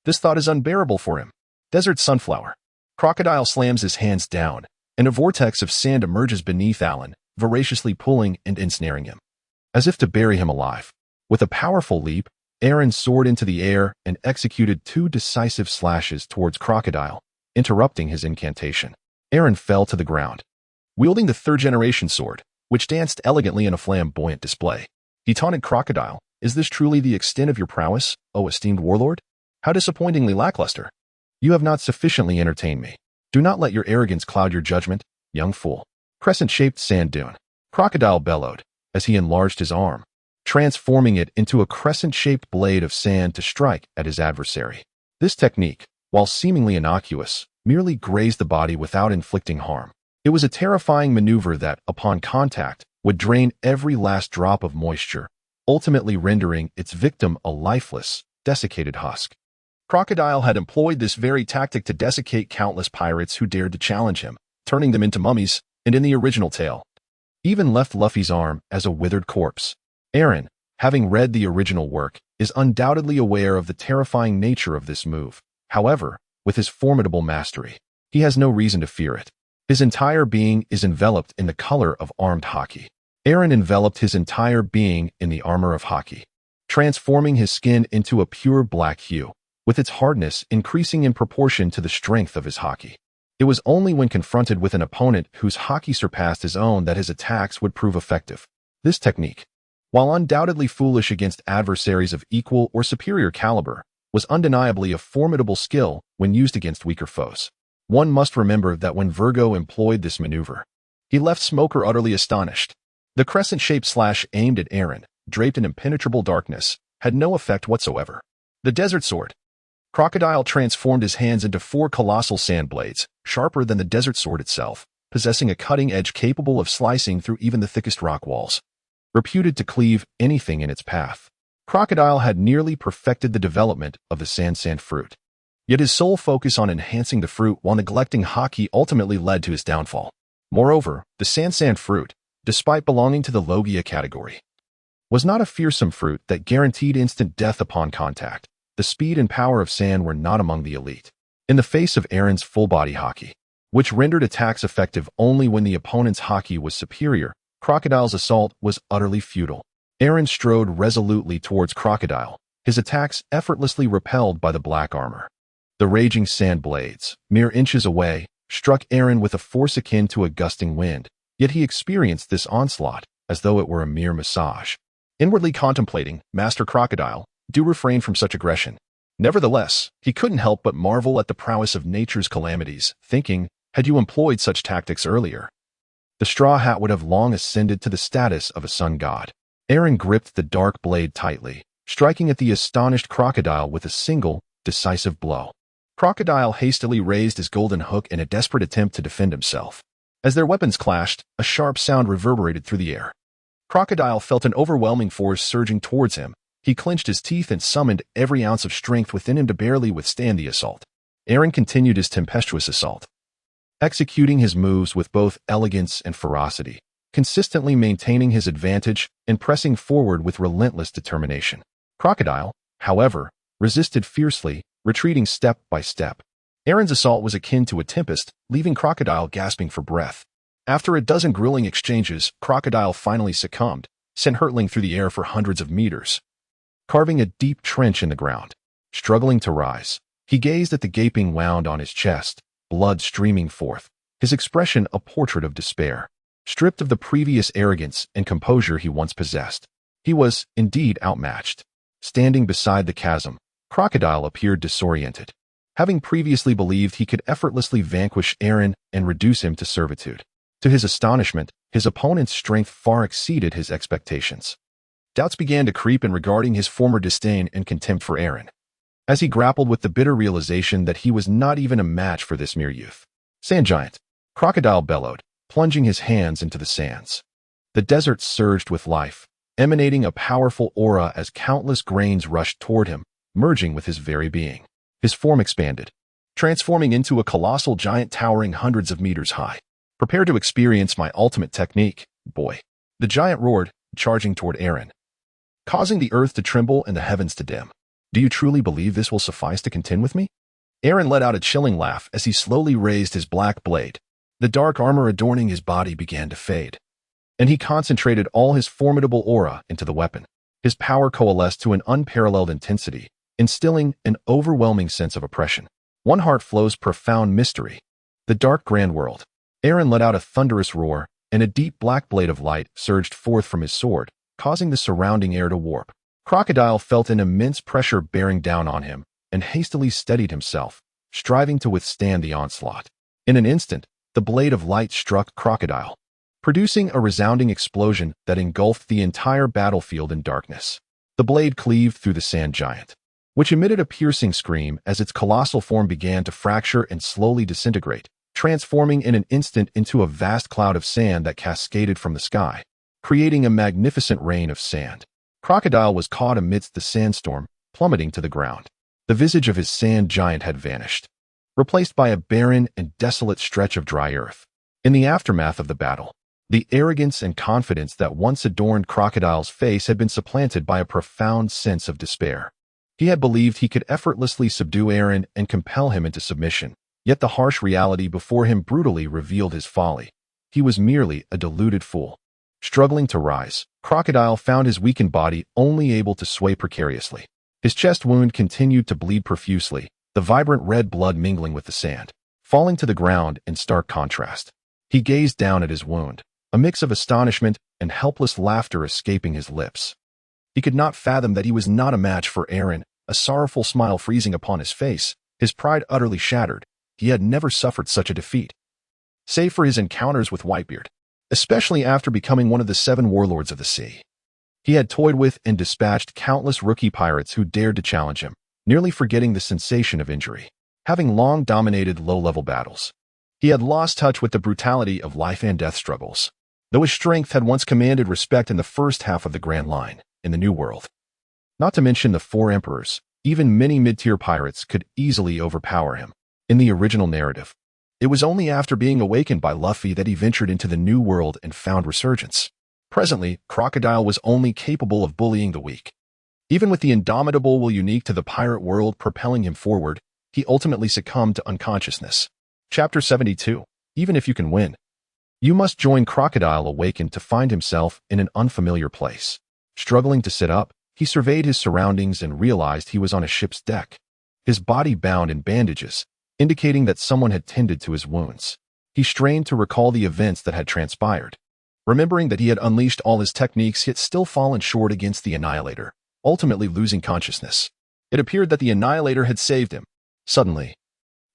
[SPEAKER 1] This thought is unbearable for him. Desert Sunflower. Crocodile slams his hands down, and a vortex of sand emerges beneath Alan, voraciously pulling and ensnaring him, as if to bury him alive. With a powerful leap, Aaron soared into the air and executed two decisive slashes towards Crocodile, interrupting his incantation. Aaron fell to the ground, wielding the third-generation sword, which danced elegantly in a flamboyant display. He taunted Crocodile, "Is this truly the extent of your prowess, O esteemed warlord? How disappointingly lackluster. You have not sufficiently entertained me. Do not let your arrogance cloud your judgment, young fool." Crescent-shaped sand dune. Crocodile bellowed as he enlarged his arm, transforming it into a crescent-shaped blade of sand to strike at his adversary. This technique, while seemingly innocuous, merely grazed the body without inflicting harm. It was a terrifying maneuver that, upon contact, would drain every last drop of moisture, ultimately rendering its victim a lifeless, desiccated husk. Crocodile had employed this very tactic to desiccate countless pirates who dared to challenge him, turning them into mummies, and in the original tale, even left Luffy's arm as a withered corpse. Aaron, having read the original work, is undoubtedly aware of the terrifying nature of this move. However, with his formidable mastery, he has no reason to fear it. His entire being is enveloped in the color of armed Haki. Aaron enveloped his entire being in the armor of Haki, transforming his skin into a pure black hue, with its hardness increasing in proportion to the strength of his Haki. It was only when confronted with an opponent whose Haki surpassed his own that his attacks would prove effective. This technique, while undoubtedly foolish against adversaries of equal or superior caliber, was undeniably a formidable skill when used against weaker foes. One must remember that when Virgo employed this maneuver, he left Smoker utterly astonished. The crescent-shaped slash aimed at Aaron, draped in impenetrable darkness, had no effect whatsoever. The desert sword. Crocodile transformed his hands into 4 colossal sand blades, sharper than the desert sword itself, possessing a cutting edge capable of slicing through even the thickest rock walls. Reputed to cleave anything in its path, Crocodile had nearly perfected the development of the sand fruit. Yet his sole focus on enhancing the fruit while neglecting haki ultimately led to his downfall. Moreover, the sand fruit, despite belonging to the Logia category, was not a fearsome fruit that guaranteed instant death upon contact. The speed and power of sand were not among the elite. In the face of Aaron's full-body haki, which rendered attacks effective only when the opponent's haki was superior, Crocodile's assault was utterly futile. Aaron strode resolutely towards Crocodile, his attacks effortlessly repelled by the black armor. The raging sand blades, mere inches away, struck Aaron with a force akin to a gusting wind, yet he experienced this onslaught as though it were a mere massage. Inwardly contemplating, Master Crocodile, do refrain from such aggression. Nevertheless, he couldn't help but marvel at the prowess of nature's calamities, thinking, had you employed such tactics earlier, the straw hat would have long ascended to the status of a sun god. Aaron gripped the dark blade tightly, striking at the astonished Crocodile with a single, decisive blow. Crocodile hastily raised his golden hook in a desperate attempt to defend himself. As their weapons clashed, a sharp sound reverberated through the air. Crocodile felt an overwhelming force surging towards him. He clenched his teeth and summoned every ounce of strength within him to barely withstand the assault. Aaron continued his tempestuous assault, executing his moves with both elegance and ferocity, consistently maintaining his advantage and pressing forward with relentless determination. Crocodile, however, resisted fiercely, retreating step by step. Aaron's assault was akin to a tempest, leaving Crocodile gasping for breath. After a dozen grueling exchanges, Crocodile finally succumbed, sent hurtling through the air for hundreds of meters, carving a deep trench in the ground. Struggling to rise, he gazed at the gaping wound on his chest, blood streaming forth, his expression a portrait of despair. Stripped of the previous arrogance and composure he once possessed, he was, indeed, outmatched. Standing beside the chasm, Crocodile appeared disoriented, having previously believed he could effortlessly vanquish Aaron and reduce him to servitude. To his astonishment, his opponent's strength far exceeded his expectations. Doubts began to creep in regarding his former disdain and contempt for Aaron, as he grappled with the bitter realization that he was not even a match for this mere youth. Sand Giant, Crocodile bellowed, plunging his hands into the sands. The desert surged with life, emanating a powerful aura as countless grains rushed toward him, merging with his very being. His form expanded, transforming into a colossal giant towering hundreds of meters high. Prepare to experience my ultimate technique, boy. The giant roared, charging toward Aaron, causing the earth to tremble and the heavens to dim. Do you truly believe this will suffice to contend with me? Aaron let out a chilling laugh as he slowly raised his black blade. The dark armor adorning his body began to fade, and he concentrated all his formidable aura into the weapon. His power coalesced to an unparalleled intensity, instilling an overwhelming sense of oppression. One heart flows profound mystery. The dark grand world. Aaron let out a thunderous roar, and a deep black blade of light surged forth from his sword, causing the surrounding air to warp. Crocodile felt an immense pressure bearing down on him, and hastily steadied himself, striving to withstand the onslaught. In an instant, the blade of light struck Crocodile, producing a resounding explosion that engulfed the entire battlefield in darkness. The blade cleaved through the sand giant, which emitted a piercing scream as its colossal form began to fracture and slowly disintegrate, transforming in an instant into a vast cloud of sand that cascaded from the sky, creating a magnificent rain of sand. Crocodile was caught amidst the sandstorm, plummeting to the ground. The visage of his sand giant had vanished, replaced by a barren and desolate stretch of dry earth. In the aftermath of the battle, the arrogance and confidence that once adorned Crocodile's face had been supplanted by a profound sense of despair. He had believed he could effortlessly subdue Aaron and compel him into submission, yet the harsh reality before him brutally revealed his folly. He was merely a deluded fool. Struggling to rise, Crocodile found his weakened body only able to sway precariously. His chest wound continued to bleed profusely, the vibrant red blood mingling with the sand, falling to the ground in stark contrast. He gazed down at his wound, a mix of astonishment and helpless laughter escaping his lips. He could not fathom that he was not a match for Aaron, a sorrowful smile freezing upon his face, his pride utterly shattered. He had never suffered such a defeat, save for his encounters with Whitebeard, especially after becoming one of the 7 warlords of the sea. He had toyed with and dispatched countless rookie pirates who dared to challenge him, nearly forgetting the sensation of injury. Having long dominated low-level battles, he had lost touch with the brutality of life-and-death struggles, though his strength had once commanded respect in the first half of the Grand Line in the New World. Not to mention the four emperors, even many mid-tier pirates could easily overpower him. In the original narrative, it was only after being awakened by Luffy that he ventured into the New World and found resurgence. Presently, Crocodile was only capable of bullying the weak. Even with the indomitable will unique to the pirate world propelling him forward, he ultimately succumbed to unconsciousness. Chapter 72. Even if you can win, you must join Crocodile awakened to find himself in an unfamiliar place. Struggling to sit up, he surveyed his surroundings and realized he was on a ship's deck. His body bound in bandages, indicating that someone had tended to his wounds. He strained to recall the events that had transpired, remembering that he had unleashed all his techniques yet still fallen short against the Annihilator, ultimately losing consciousness. It appeared that the Annihilator had saved him. Suddenly,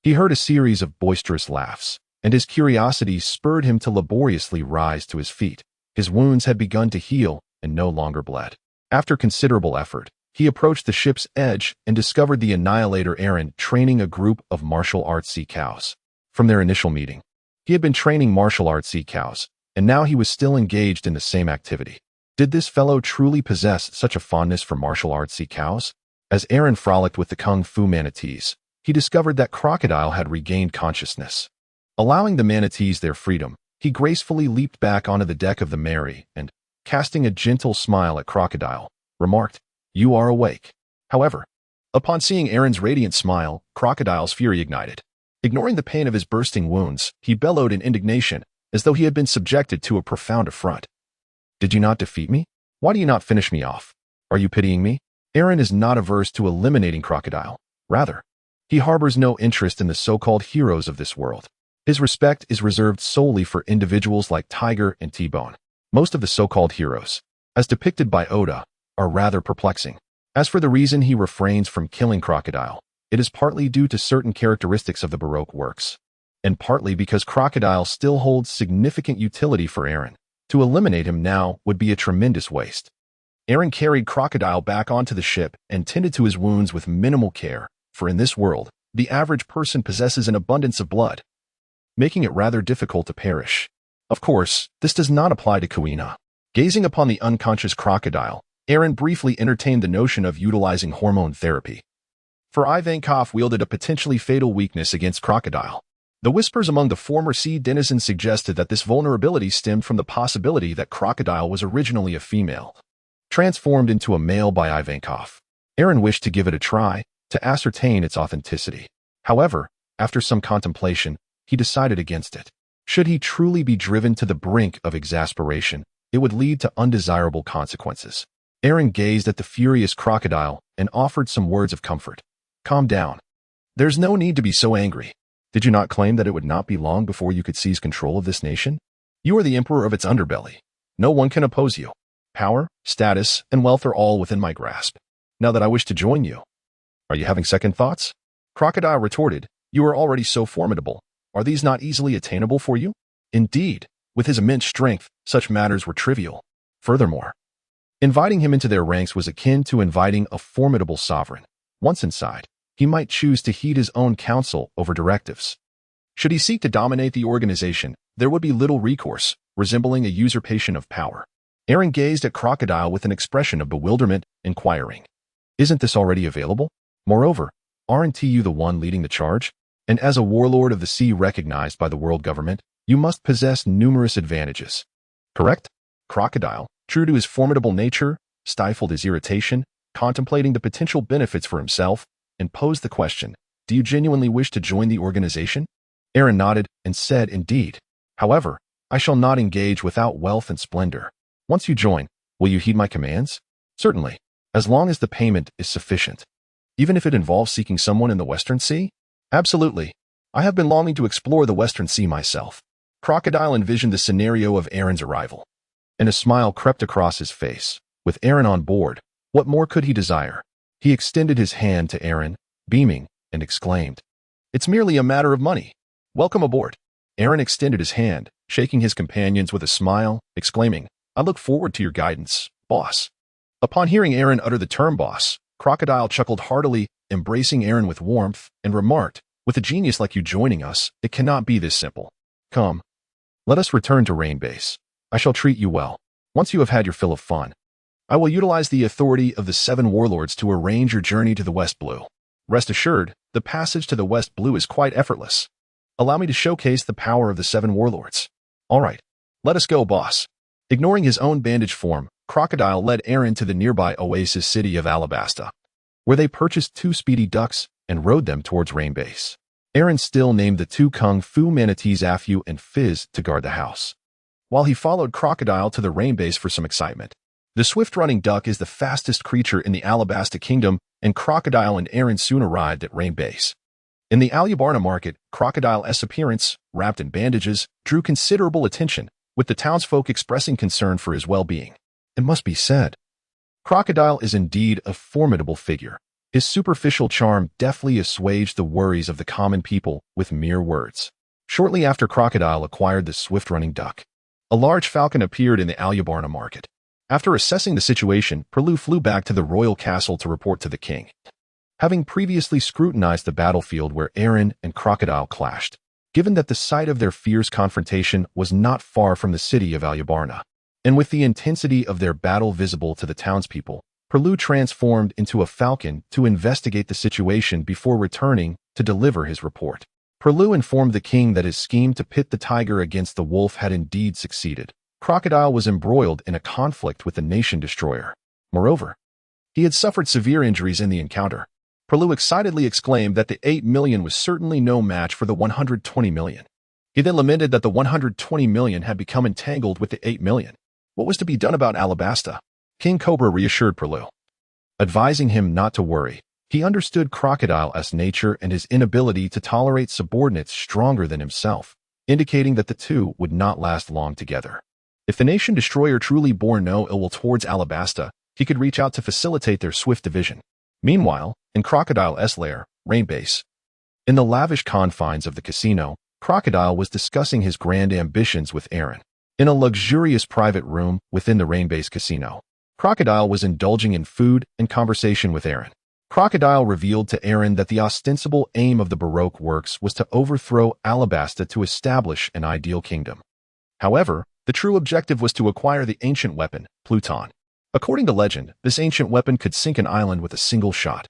[SPEAKER 1] he heard a series of boisterous laughs, and his curiosity spurred him to laboriously rise to his feet. His wounds had begun to heal and no longer bled. After considerable effort, he approached the ship's edge and discovered the Annihilator Aaron training a group of martial arts sea cows. From their initial meeting, he had been training martial arts sea cows, and now he was still engaged in the same activity. Did this fellow truly possess such a fondness for martial arts sea cows? As Aaron frolicked with the kung fu manatees, he discovered that Crocodile had regained consciousness. Allowing the manatees their freedom, he gracefully leaped back onto the deck of the Mary and, casting a gentle smile at Crocodile, remarked, "You are awake." However, upon seeing Aaron's radiant smile, Crocodile's fury ignited. Ignoring the pain of his bursting wounds, he bellowed in indignation, as though he had been subjected to a profound affront. "Did you not defeat me? Why do you not finish me off? Are you pitying me?" Aaron is not averse to eliminating Crocodile. Rather, he harbors no interest in the so-called heroes of this world. His respect is reserved solely for individuals like Tiger and T-Bone. Most of the so-called heroes, as depicted by Oda, are rather perplexing. As for the reason he refrains from killing Crocodile, it is partly due to certain characteristics of the Baroque works, and partly because Crocodile still holds significant utility for Aaron. To eliminate him now would be a tremendous waste. Aaron carried Crocodile back onto the ship and tended to his wounds with minimal care, for in this world, the average person possesses an abundance of blood, making it rather difficult to perish. Of course, this does not apply to coin.I. Gazing upon the unconscious Crocodile, Aaron briefly entertained the notion of utilizing hormone therapy. For Ivankov wielded a potentially fatal weakness against Crocodile. The whispers among the former sea denizens suggested that this vulnerability stemmed from the possibility that Crocodile was originally a female, transformed into a male by Ivankov. Aaron wished to give it a try, to ascertain its authenticity. However, after some contemplation, he decided against it. Should he truly be driven to the brink of exasperation, it would lead to undesirable consequences. Aaron gazed at the furious Crocodile and offered some words of comfort. "Calm down. There's no need to be so angry. Did you not claim that it would not be long before you could seize control of this nation? You are the emperor of its underbelly. No one can oppose you. Power, status, and wealth are all within my grasp. Now that I wish to join you, are you having second thoughts?" Crocodile retorted, "You are already so formidable. Are these not easily attainable for you?" Indeed, with his immense strength, such matters were trivial. Furthermore, inviting him into their ranks was akin to inviting a formidable sovereign. Once inside, he might choose to heed his own counsel over directives. Should he seek to dominate the organization, there would be little recourse, resembling a usurpation of power. Aaron gazed at Crocodile with an expression of bewilderment, inquiring, "Isn't this already available? Moreover, aren't you the one leading the charge? And as a warlord of the sea recognized by the world government, you must possess numerous advantages. Correct?" Crocodile, true to his formidable nature, stifled his irritation, contemplating the potential benefits for himself, and posed the question, "Do you genuinely wish to join the organization?" Aaron nodded and said, "Indeed. However, I shall not engage without wealth and splendor. Once you join, will you heed my commands?" "Certainly, as long as the payment is sufficient." "Even if it involves seeking someone in the Western Sea?" "Absolutely. I have been longing to explore the Western Sea myself." Crocodile envisioned the scenario of Aaron's arrival, and a smile crept across his face. With Aaron on board, what more could he desire? He extended his hand to Aaron, beaming, and exclaimed, "It's merely a matter of money. Welcome aboard." Aaron extended his hand, shaking his companions with a smile, exclaiming, "I look forward to your guidance, boss." Upon hearing Aaron utter the term boss, Crocodile chuckled heartily, embracing Aaron with warmth, and remarked, "With a genius like you joining us, it cannot be this simple. Come, let us return to Rain Base. I shall treat you well. Once you have had your fill of fun, I will utilize the authority of the 7 warlords to arrange your journey to the West Blue. Rest assured, the passage to the West Blue is quite effortless. Allow me to showcase the power of the 7 warlords. All right, let us go, boss." Ignoring his own bandage form, Crocodile led Aaron to the nearby oasis city of Alabasta, where they purchased 2 speedy ducks and rode them towards Rain Base. Aaron still named the 2 kung fu manatees Afu and Fizz to guard the house, while he followed Crocodile to the Rain Base for some excitement. The swift-running duck is the fastest creature in the Alabasta Kingdom, and Crocodile and Aaron soon arrived at Rain Base. In the Alubarna market, Crocodile's appearance, wrapped in bandages, drew considerable attention, with the townsfolk expressing concern for his well-being. It must be said, Crocodile is indeed a formidable figure. His superficial charm deftly assuaged the worries of the common people with mere words. Shortly after Crocodile acquired the swift-running duck, a large falcon appeared in the Alubarna market. After assessing the situation, Perlu flew back to the royal castle to report to the king, having previously scrutinized the battlefield where Aaron and Crocodile clashed, given that the site of their fierce confrontation was not far from the city of Alubarna. And with the intensity of their battle visible to the townspeople, Perlu transformed into a falcon to investigate the situation before returning to deliver his report. Perlu informed the king that his scheme to pit the tiger against the wolf had indeed succeeded. Crocodile was embroiled in a conflict with the nation destroyer. Moreover, he had suffered severe injuries in the encounter. Perlu excitedly exclaimed that the 8 million was certainly no match for the 120 million. He then lamented that the 120 million had become entangled with the 8 million. What was to be done about Alabasta? King Cobra reassured Perlu, advising him not to worry. He understood Crocodile's nature and his inability to tolerate subordinates stronger than himself, indicating that the two would not last long together. If the nation destroyer truly bore no ill will towards Alabasta, he could reach out to facilitate their swift division. Meanwhile, in Crocodile's lair, Rain Base, in the lavish confines of the casino, Crocodile was discussing his grand ambitions with Aaron. In a luxurious private room within the Rain Base casino, Crocodile was indulging in food and conversation with Aaron. Crocodile revealed to Aaron that the ostensible aim of the Baroque works was to overthrow Alabasta to establish an ideal kingdom. However, the true objective was to acquire the ancient weapon, Pluton. According to legend, this ancient weapon could sink an island with a single shot,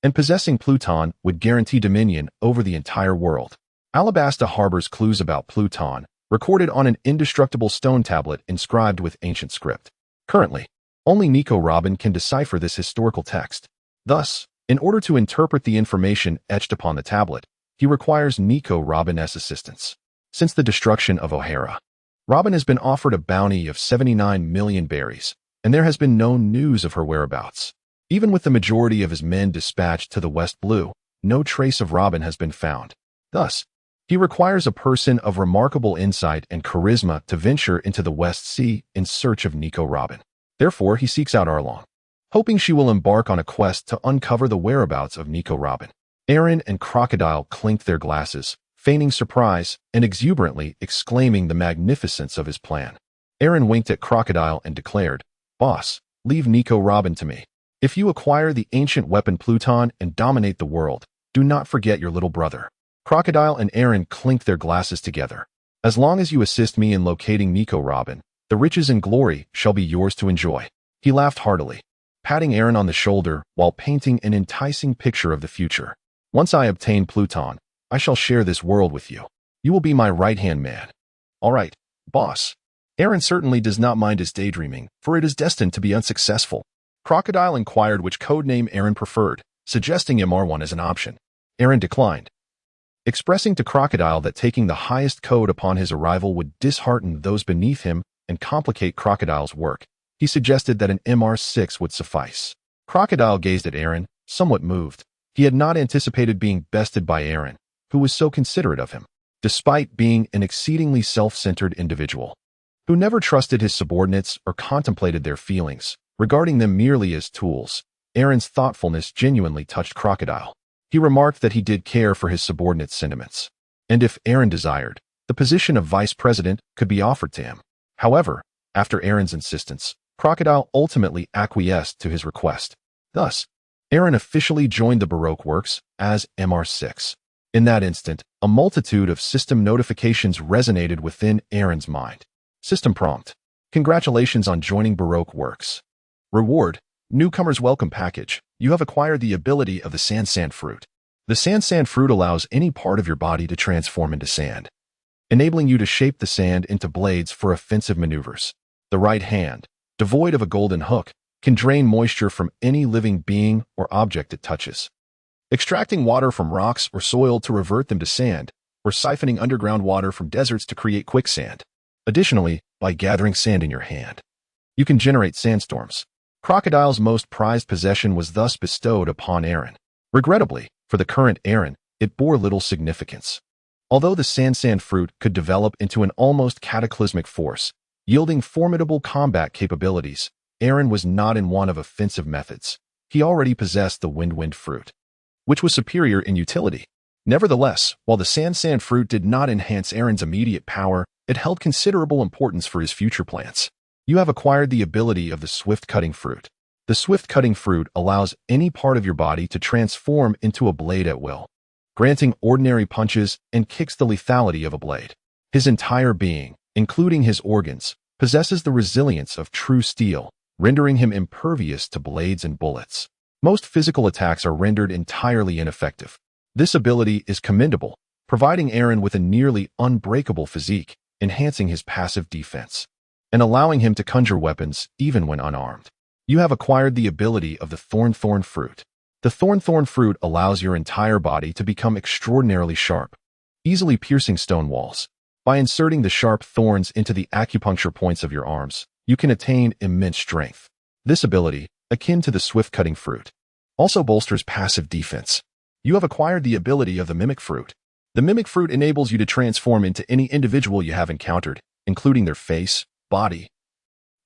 [SPEAKER 1] and possessing Pluton would guarantee dominion over the entire world. Alabasta harbors clues about Pluton, recorded on an indestructible stone tablet inscribed with ancient script. Currently, only Nico Robin can decipher this historical text. Thus, in order to interpret the information etched upon the tablet, he requires Nico Robin's assistance. Since the destruction of O'Hara, Robin has been offered a bounty of 79 million berries, and there has been no news of her whereabouts. Even with the majority of his men dispatched to the West Blue, no trace of Robin has been found. Thus, he requires a person of remarkable insight and charisma to venture into the West Sea in search of Nico Robin. Therefore, he seeks out Arlong, hoping she will embark on a quest to uncover the whereabouts of Nico Robin. Aaron and Crocodile clinked their glasses, feigning surprise and exuberantly exclaiming the magnificence of his plan. Aaron winked at Crocodile and declared, "Boss, leave Nico Robin to me. If you acquire the ancient weapon Pluton and dominate the world, do not forget your little brother." Crocodile and Aaron clinked their glasses together. "As long as you assist me in locating Nico Robin, the riches and glory shall be yours to enjoy." He laughed heartily, patting Aaron on the shoulder while painting an enticing picture of the future. "Once I obtain Pluton, I shall share this world with you. You will be my right-hand man." "All right, boss." Aaron certainly does not mind his daydreaming, for it is destined to be unsuccessful. Crocodile inquired which codename Aaron preferred, suggesting MR1 as an option. Aaron declined, expressing to Crocodile that taking the highest code upon his arrival would dishearten those beneath him and complicate Crocodile's work. He suggested that an MR6 would suffice. Crocodile gazed at Aaron, somewhat moved. He had not anticipated being bested by Aaron, who was so considerate of him, despite being an exceedingly self-centered individual, who never trusted his subordinates or contemplated their feelings, regarding them merely as tools. Aaron's thoughtfulness genuinely touched Crocodile. He remarked that he did care for his subordinates' sentiments, and if Aaron desired, the position of vice president could be offered to him. However, after Aaron's insistence, Crocodile ultimately acquiesced to his request. Thus, Aaron officially joined the Baroque works as MR6. In that instant, a multitude of system notifications resonated within Aaron's mind. System prompt: congratulations on joining Baroque works. Reward: newcomer's welcome package. You have acquired the ability of the sand fruit. The sand fruit allows any part of your body to transform into sand, enabling you to shape the sand into blades for offensive maneuvers. The right hand, devoid of a golden hook, can drain moisture from any living being or object it touches, extracting water from rocks or soil to revert them to sand, or siphoning underground water from deserts to create quicksand. Additionally, by gathering sand in your hand, you can generate sandstorms. Crocodile's most prized possession was thus bestowed upon Aaron. Regrettably, for the current Aaron, it bore little significance. Although the sand fruit could develop into an almost cataclysmic force, yielding formidable combat capabilities, Aaron was not in want of offensive methods. He already possessed the wind fruit, which was superior in utility. Nevertheless, while the sand fruit did not enhance Aaron's immediate power, it held considerable importance for his future plans. You have acquired the ability of the swift cutting fruit. The swift cutting fruit allows any part of your body to transform into a blade at will, granting ordinary punches and kicks the lethality of a blade. His entire being, including his organs, possesses the resilience of true steel, rendering him impervious to blades and bullets. Most physical attacks are rendered entirely ineffective. This ability is commendable, providing Aaron with a nearly unbreakable physique, enhancing his passive defense, and allowing him to conjure weapons even when unarmed. You have acquired the ability of the thorn fruit. The thorn fruit allows your entire body to become extraordinarily sharp, easily piercing stone walls. By inserting the sharp thorns into the acupuncture points of your arms, you can attain immense strength. This ability, akin to the swift cutting fruit, also bolsters passive defense. You have acquired the ability of the mimic fruit. The mimic fruit enables you to transform into any individual you have encountered, including their face, body,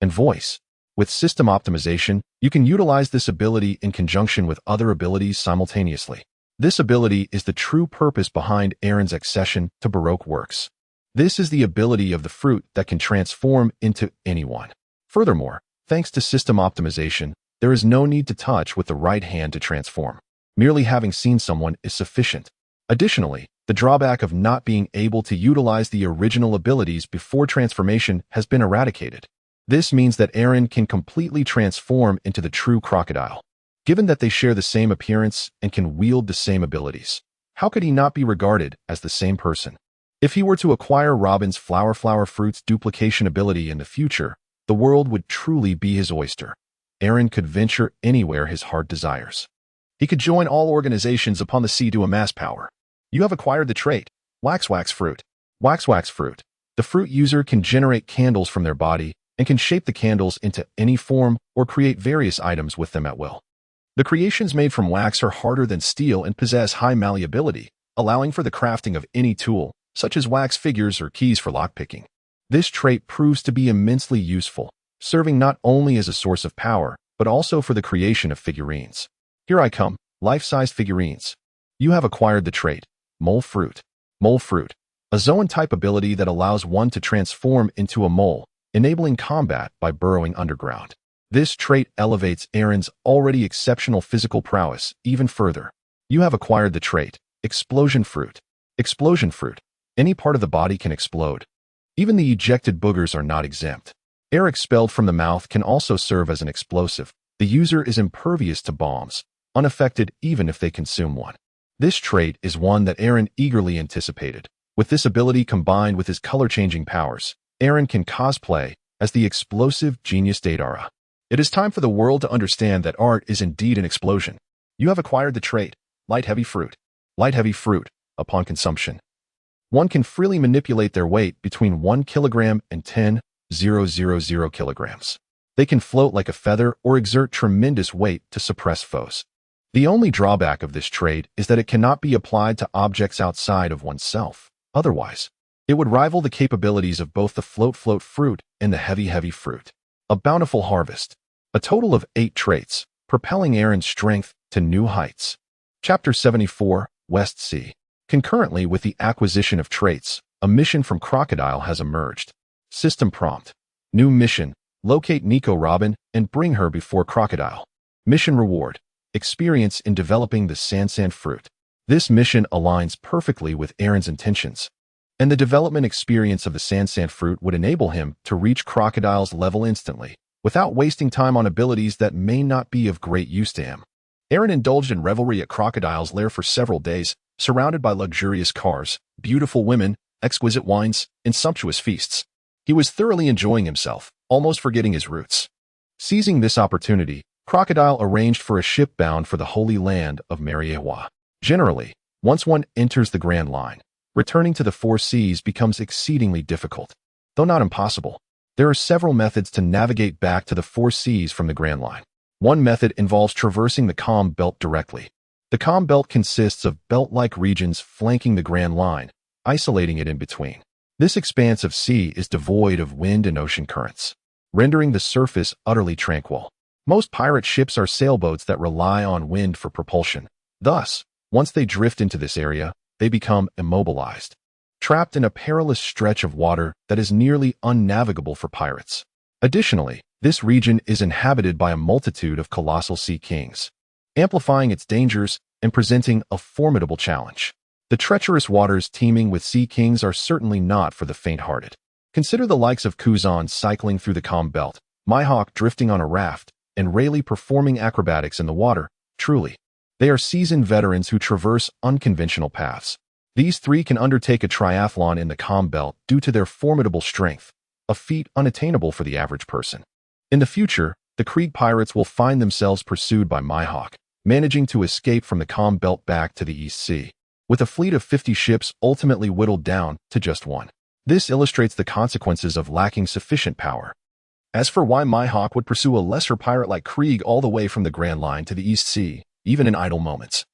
[SPEAKER 1] and voice. With system optimization, you can utilize this ability in conjunction with other abilities simultaneously. This ability is the true purpose behind Aaron's accession to Baroque works. This is the ability of the fruit that can transform into anyone. Furthermore, thanks to system optimization, there is no need to touch with the right hand to transform. Merely having seen someone is sufficient. Additionally, the drawback of not being able to utilize the original abilities before transformation has been eradicated. This means that Aaron can completely transform into the true crocodile. Given that they share the same appearance and can wield the same abilities, how could he not be regarded as the same person? If he were to acquire Robin's flower fruit's duplication ability in the future, the world would truly be his oyster. Aaron could venture anywhere his heart desires. He could join all organizations upon the sea to amass power. You have acquired the trait, wax fruit. Wax fruit. The fruit user can generate candles from their body and can shape the candles into any form or create various items with them at will. The creations made from wax are harder than steel and possess high malleability, allowing for the crafting of any tool, such as wax figures or keys for lockpicking. This trait proves to be immensely useful, serving not only as a source of power, but also for the creation of figurines. Here I come, life-sized figurines. You have acquired the trait, mole fruit. Mole fruit, a zoan-type ability that allows one to transform into a mole, enabling combat by burrowing underground. This trait elevates Aaron's already exceptional physical prowess even further. You have acquired the trait, explosion fruit. Explosion fruit, any part of the body can explode. Even the ejected boogers are not exempt. Air expelled from the mouth can also serve as an explosive. The user is impervious to bombs, unaffected even if they consume one. This trait is one that Aaron eagerly anticipated. With this ability combined with his color-changing powers, Aaron can cosplay as the explosive genius Datara. It is time for the world to understand that art is indeed an explosion. You have acquired the trait, light-heavy fruit. Light-heavy fruit, upon consumption, one can freely manipulate their weight between 1 kilogram and 10,000 kilograms. They can float like a feather or exert tremendous weight to suppress foes. The only drawback of this trait is that it cannot be applied to objects outside of oneself. Otherwise, it would rival the capabilities of both the float fruit and the heavy fruit. A bountiful harvest. A total of 8 traits, propelling Aaron's strength to new heights. Chapter 74, West Sea. Concurrently with the acquisition of traits, a mission from Crocodile has emerged. System prompt. New mission. Locate Nico Robin and bring her before Crocodile. Mission reward. experience in developing the Sansan fruit. This mission aligns perfectly with Aaron's intentions, and the development experience of the Sansan fruit would enable him to reach Crocodile's level instantly, without wasting time on abilities that may not be of great use to him. Aaron indulged in revelry at Crocodile's lair for several days, surrounded by luxurious cars, beautiful women, exquisite wines, and sumptuous feasts. He was thoroughly enjoying himself, almost forgetting his roots. Seizing this opportunity, Crocodile arranged for a ship bound for the holy land of Mariehwa. Generally, once one enters the Grand Line, returning to the Four Seas becomes exceedingly difficult. Though not impossible, there are several methods to navigate back to the Four Seas from the Grand Line. One method involves traversing the Calm Belt directly. The Calm Belt consists of belt-like regions flanking the Grand Line, isolating it in between. This expanse of sea is devoid of wind and ocean currents, rendering the surface utterly tranquil. Most pirate ships are sailboats that rely on wind for propulsion. Thus, once they drift into this area, they become immobilized, trapped in a perilous stretch of water that is nearly unnavigable for pirates. Additionally, this region is inhabited by a multitude of colossal sea kings, amplifying its dangers and presenting a formidable challenge. The treacherous waters teeming with sea kings are certainly not for the faint-hearted. Consider the likes of Kuzan cycling through the Calm Belt, Mihawk drifting on a raft, and Rayleigh performing acrobatics in the water. Truly, they are seasoned veterans who traverse unconventional paths. These three can undertake a triathlon in the Calm Belt due to their formidable strength, a feat unattainable for the average person. In the future, the Krieg pirates will find themselves pursued by Mihawk, managing to escape from the Calm Belt back to the East Sea, with a fleet of 50 ships ultimately whittled down to just one. This illustrates the consequences of lacking sufficient power. As for why Mihawk would pursue a lesser pirate like Krieg all the way from the Grand Line to the East Sea, even in idle moments,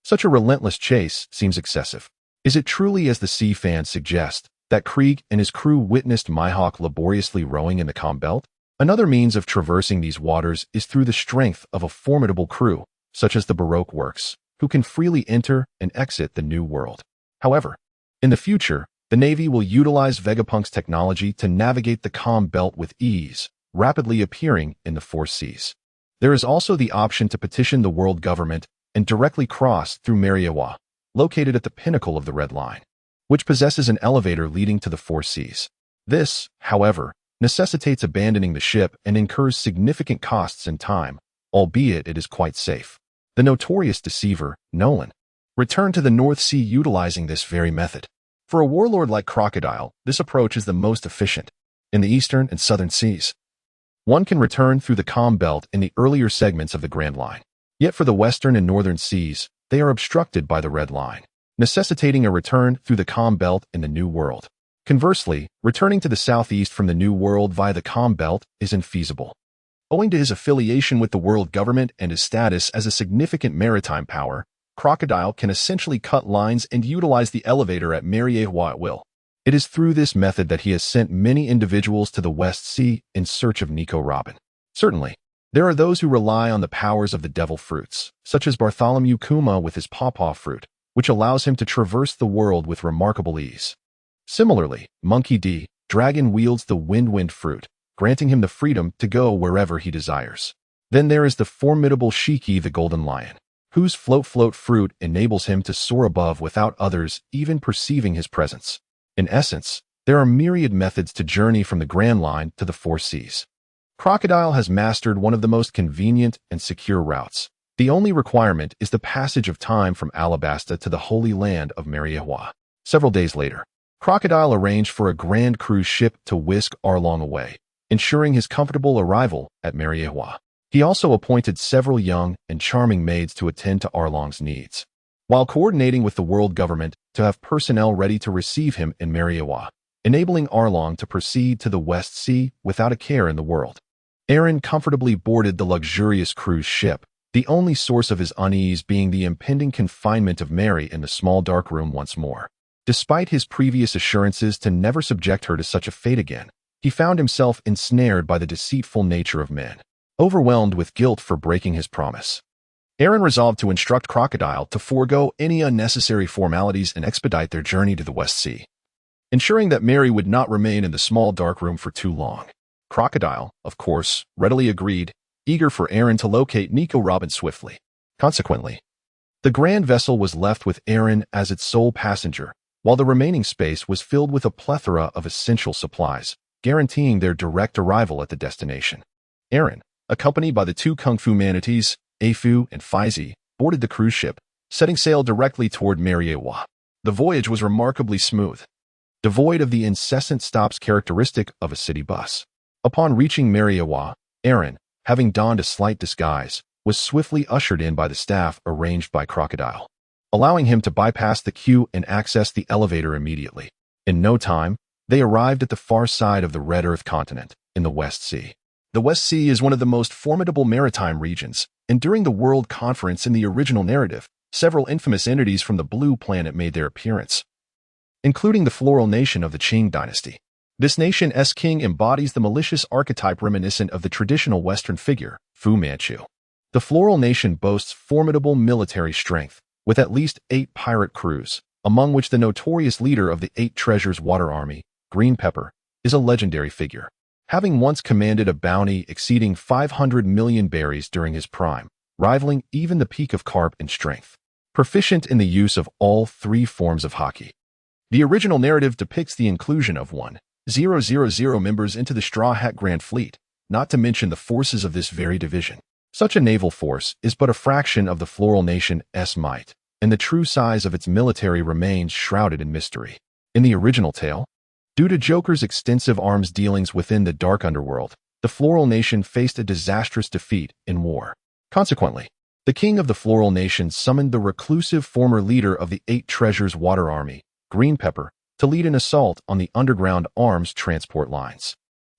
[SPEAKER 1] such a relentless chase seems excessive. Is it truly, as the sea fans suggest, that Krieg and his crew witnessed Mihawk laboriously rowing in the Calm Belt? Another means of traversing these waters is through the strength of a formidable crew, such as the Baroque works, who can freely enter and exit the New World. However, in the future, the Navy will utilize Vegapunk's technology to navigate the Calm Belt with ease, rapidly appearing in the Four Seas. There is also the option to petition the world government and directly cross through Mariehwa, located at the pinnacle of the Red Line, which possesses an elevator leading to the Four Seas. This, however, necessitates abandoning the ship and incurs significant costs and time, albeit it is quite safe. The notorious deceiver, Nolan, returned to the North Sea utilizing this very method. For a warlord like Crocodile, this approach is the most efficient. In the eastern and southern seas, one can return through the Calm Belt in the earlier segments of the Grand Line. Yet for the western and northern seas, they are obstructed by the Red Line, necessitating a return through the Calm Belt in the New World. Conversely, returning to the southeast from the New World via the Calm Belt is infeasible. Owing to his affiliation with the world government and his status as a significant maritime power, Crocodile can essentially cut lines and utilize the elevator at Mariehwa at will. It is through this method that he has sent many individuals to the West Sea in search of Nico Robin. Certainly, there are those who rely on the powers of the devil fruits, such as Bartholomew Kuma with his pawpaw fruit, which allows him to traverse the world with remarkable ease. Similarly, Monkey D. Dragon wields the wind fruit, granting him the freedom to go wherever he desires. Then there is the formidable Shiki the Golden Lion, whose float fruit enables him to soar above without others even perceiving his presence. In essence, there are myriad methods to journey from the Grand Line to the Four Seas. Crocodile has mastered one of the most convenient and secure routes. The only requirement is the passage of time from Alabasta to the Holy Land of Mariehwa. Several days later, Crocodile arranged for a grand cruise ship to whisk Arlong away, ensuring his comfortable arrival at Mariehwa. He also appointed several young and charming maids to attend to Arlong's needs, while coordinating with the world government to have personnel ready to receive him in Mariehwa, enabling Arlong to proceed to the West Sea without a care in the world. Aaron comfortably boarded the luxurious cruise ship, the only source of his unease being the impending confinement of Mary in the small dark room once more. Despite his previous assurances to never subject her to such a fate again, he found himself ensnared by the deceitful nature of men, overwhelmed with guilt for breaking his promise. Aaron resolved to instruct Crocodile to forego any unnecessary formalities and expedite their journey to the West Sea, ensuring that Mary would not remain in the small dark room for too long. Crocodile, of course, readily agreed, eager for Aaron to locate Nico Robin swiftly. Consequently, the grand vessel was left with Aaron as its sole passenger, while the remaining space was filled with a plethora of essential supplies, guaranteeing their direct arrival at the destination. Aaron, accompanied by the two kung fu manatees, Afu and Faizi, boarded the cruise ship, setting sail directly toward Mariewa. The voyage was remarkably smooth, devoid of the incessant stops characteristic of a city bus. Upon reaching Mariewa, Aaron, having donned a slight disguise, was swiftly ushered in by the staff arranged by Crocodile, allowing him to bypass the queue and access the elevator immediately. In no time, they arrived at the far side of the Red Earth continent, in the West Sea. The West Sea is one of the most formidable maritime regions, and during the World Conference in the original narrative, several infamous entities from the Blue Planet made their appearance, including the floral nation of the Qing dynasty. This nation's king embodies the malicious archetype reminiscent of the traditional Western figure, Fu Manchu. The floral nation boasts formidable military strength, with at least 8 pirate crews, among which the notorious leader of the 8 Treasures Water Army, Green Pepper, is a legendary figure, having once commanded a bounty exceeding 500 million berries during his prime, rivaling even the peak of Carp in strength. Proficient in the use of all 3 forms of hockey. The original narrative depicts the inclusion of 1,000 members into the Straw Hat Grand Fleet, not to mention the forces of this very division. Such a naval force is but a fraction of the floral nation's might, and the true size of its military remains shrouded in mystery. In the original tale, due to Joker's extensive arms dealings within the dark underworld, the floral nation faced a disastrous defeat in war. Consequently, the king of the floral nation summoned the reclusive former leader of the 8 Treasures Water Army, Green Pepper, to lead an assault on the underground arms transport lines.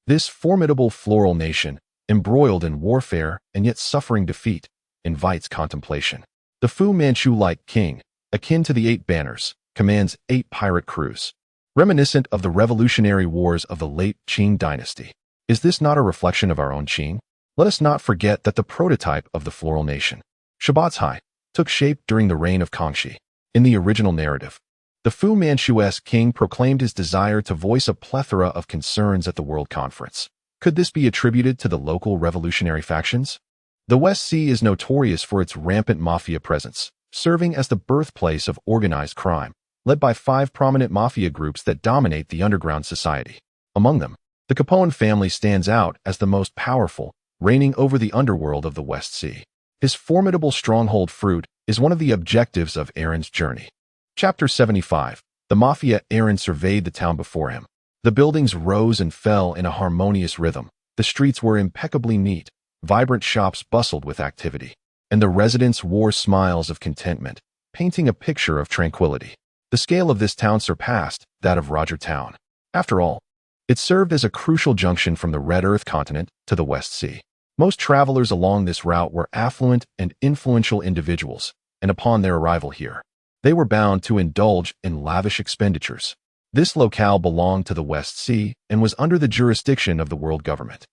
[SPEAKER 1] This formidable floral nation, embroiled in warfare and yet suffering defeat, invites contemplation. The Fu Manchu-like king, akin to the 8 Banners, commands 8 pirate crews, reminiscent of the revolutionary wars of the late Qing dynasty. Is this not a reflection of our own Qing? Let us not forget that the prototype of the floral nation, Shabbatai, took shape during the reign of Kangxi. In the original narrative, the Fu Manchu's king proclaimed his desire to voice a plethora of concerns at the World Conference. Could this be attributed to the local revolutionary factions? The West Sea is notorious for its rampant mafia presence, serving as the birthplace of organized crime, led by 5 prominent mafia groups that dominate the underground society. Among them, the Capone family stands out as the most powerful, reigning over the underworld of the West Sea. His formidable stronghold Fruit is one of the objectives of Aaron's journey. Chapter 75. The Mafia. Aaron surveyed the town before him. The buildings rose and fell in a harmonious rhythm. The streets were impeccably neat, vibrant shops bustled with activity, and the residents wore smiles of contentment, painting a picture of tranquility. The scale of this town surpassed that of Roger Town. After all, it served as a crucial junction from the Red Earth continent to the West Sea. Most travelers along this route were affluent and influential individuals, and upon their arrival here, they were bound to indulge in lavish expenditures. This locale belonged to the West Sea and was under the jurisdiction of the World Government,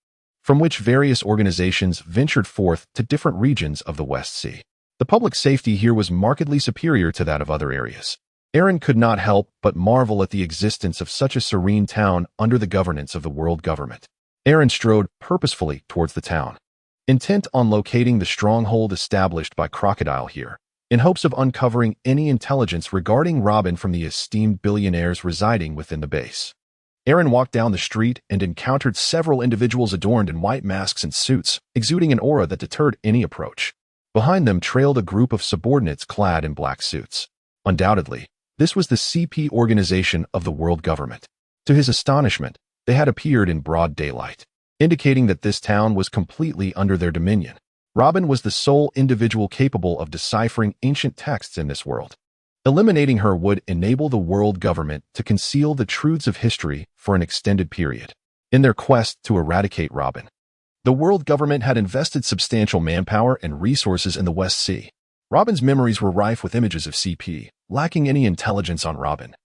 [SPEAKER 1] from which various organizations ventured forth to different regions of the West Sea. The public safety here was markedly superior to that of other areas. Aaron could not help but marvel at the existence of such a serene town under the governance of the World Government. Aaron strode purposefully towards the town, intent on locating the stronghold established by Crocodile here, in hopes of uncovering any intelligence regarding Robin from the esteemed billionaires residing within the base. Aaron walked down the street and encountered several individuals adorned in white masks and suits, exuding an aura that deterred any approach. Behind them trailed a group of subordinates clad in black suits. Undoubtedly, this was the CP organization of the World Government. To his astonishment, they had appeared in broad daylight, indicating that this town was completely under their dominion. Robin was the sole individual capable of deciphering ancient texts in this world. Eliminating her would enable the World Government to conceal the truths of history for an extended period. In their quest to eradicate Robin, the World Government had invested substantial manpower and resources in the West Sea. Robin's memories were rife with images of CP, lacking any intelligence on Robin.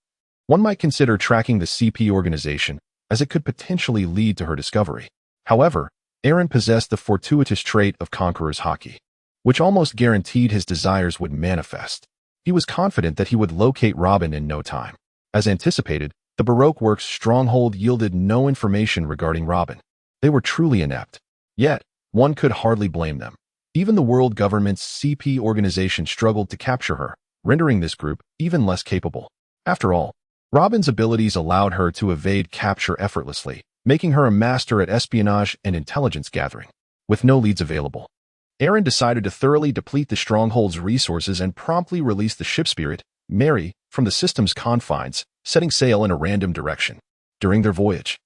[SPEAKER 1] One might consider tracking the CP organization, as it could potentially lead to her discovery. However, Aaron possessed the fortuitous trait of Conqueror's Haki, which almost guaranteed his desires would manifest. He was confident that he would locate Robin in no time. As anticipated, the Baroque Works stronghold yielded no information regarding Robin. They were truly inept. Yet, one could hardly blame them. Even the World Government's CP organization struggled to capture her, rendering this group even less capable. After all, Robin's abilities allowed her to evade capture effortlessly, making her a master at espionage and intelligence gathering. With no leads available, Aaron decided to thoroughly deplete the stronghold's resources and promptly release the ship spirit, Mary, from the system's confines, setting sail in a random direction. During their voyage,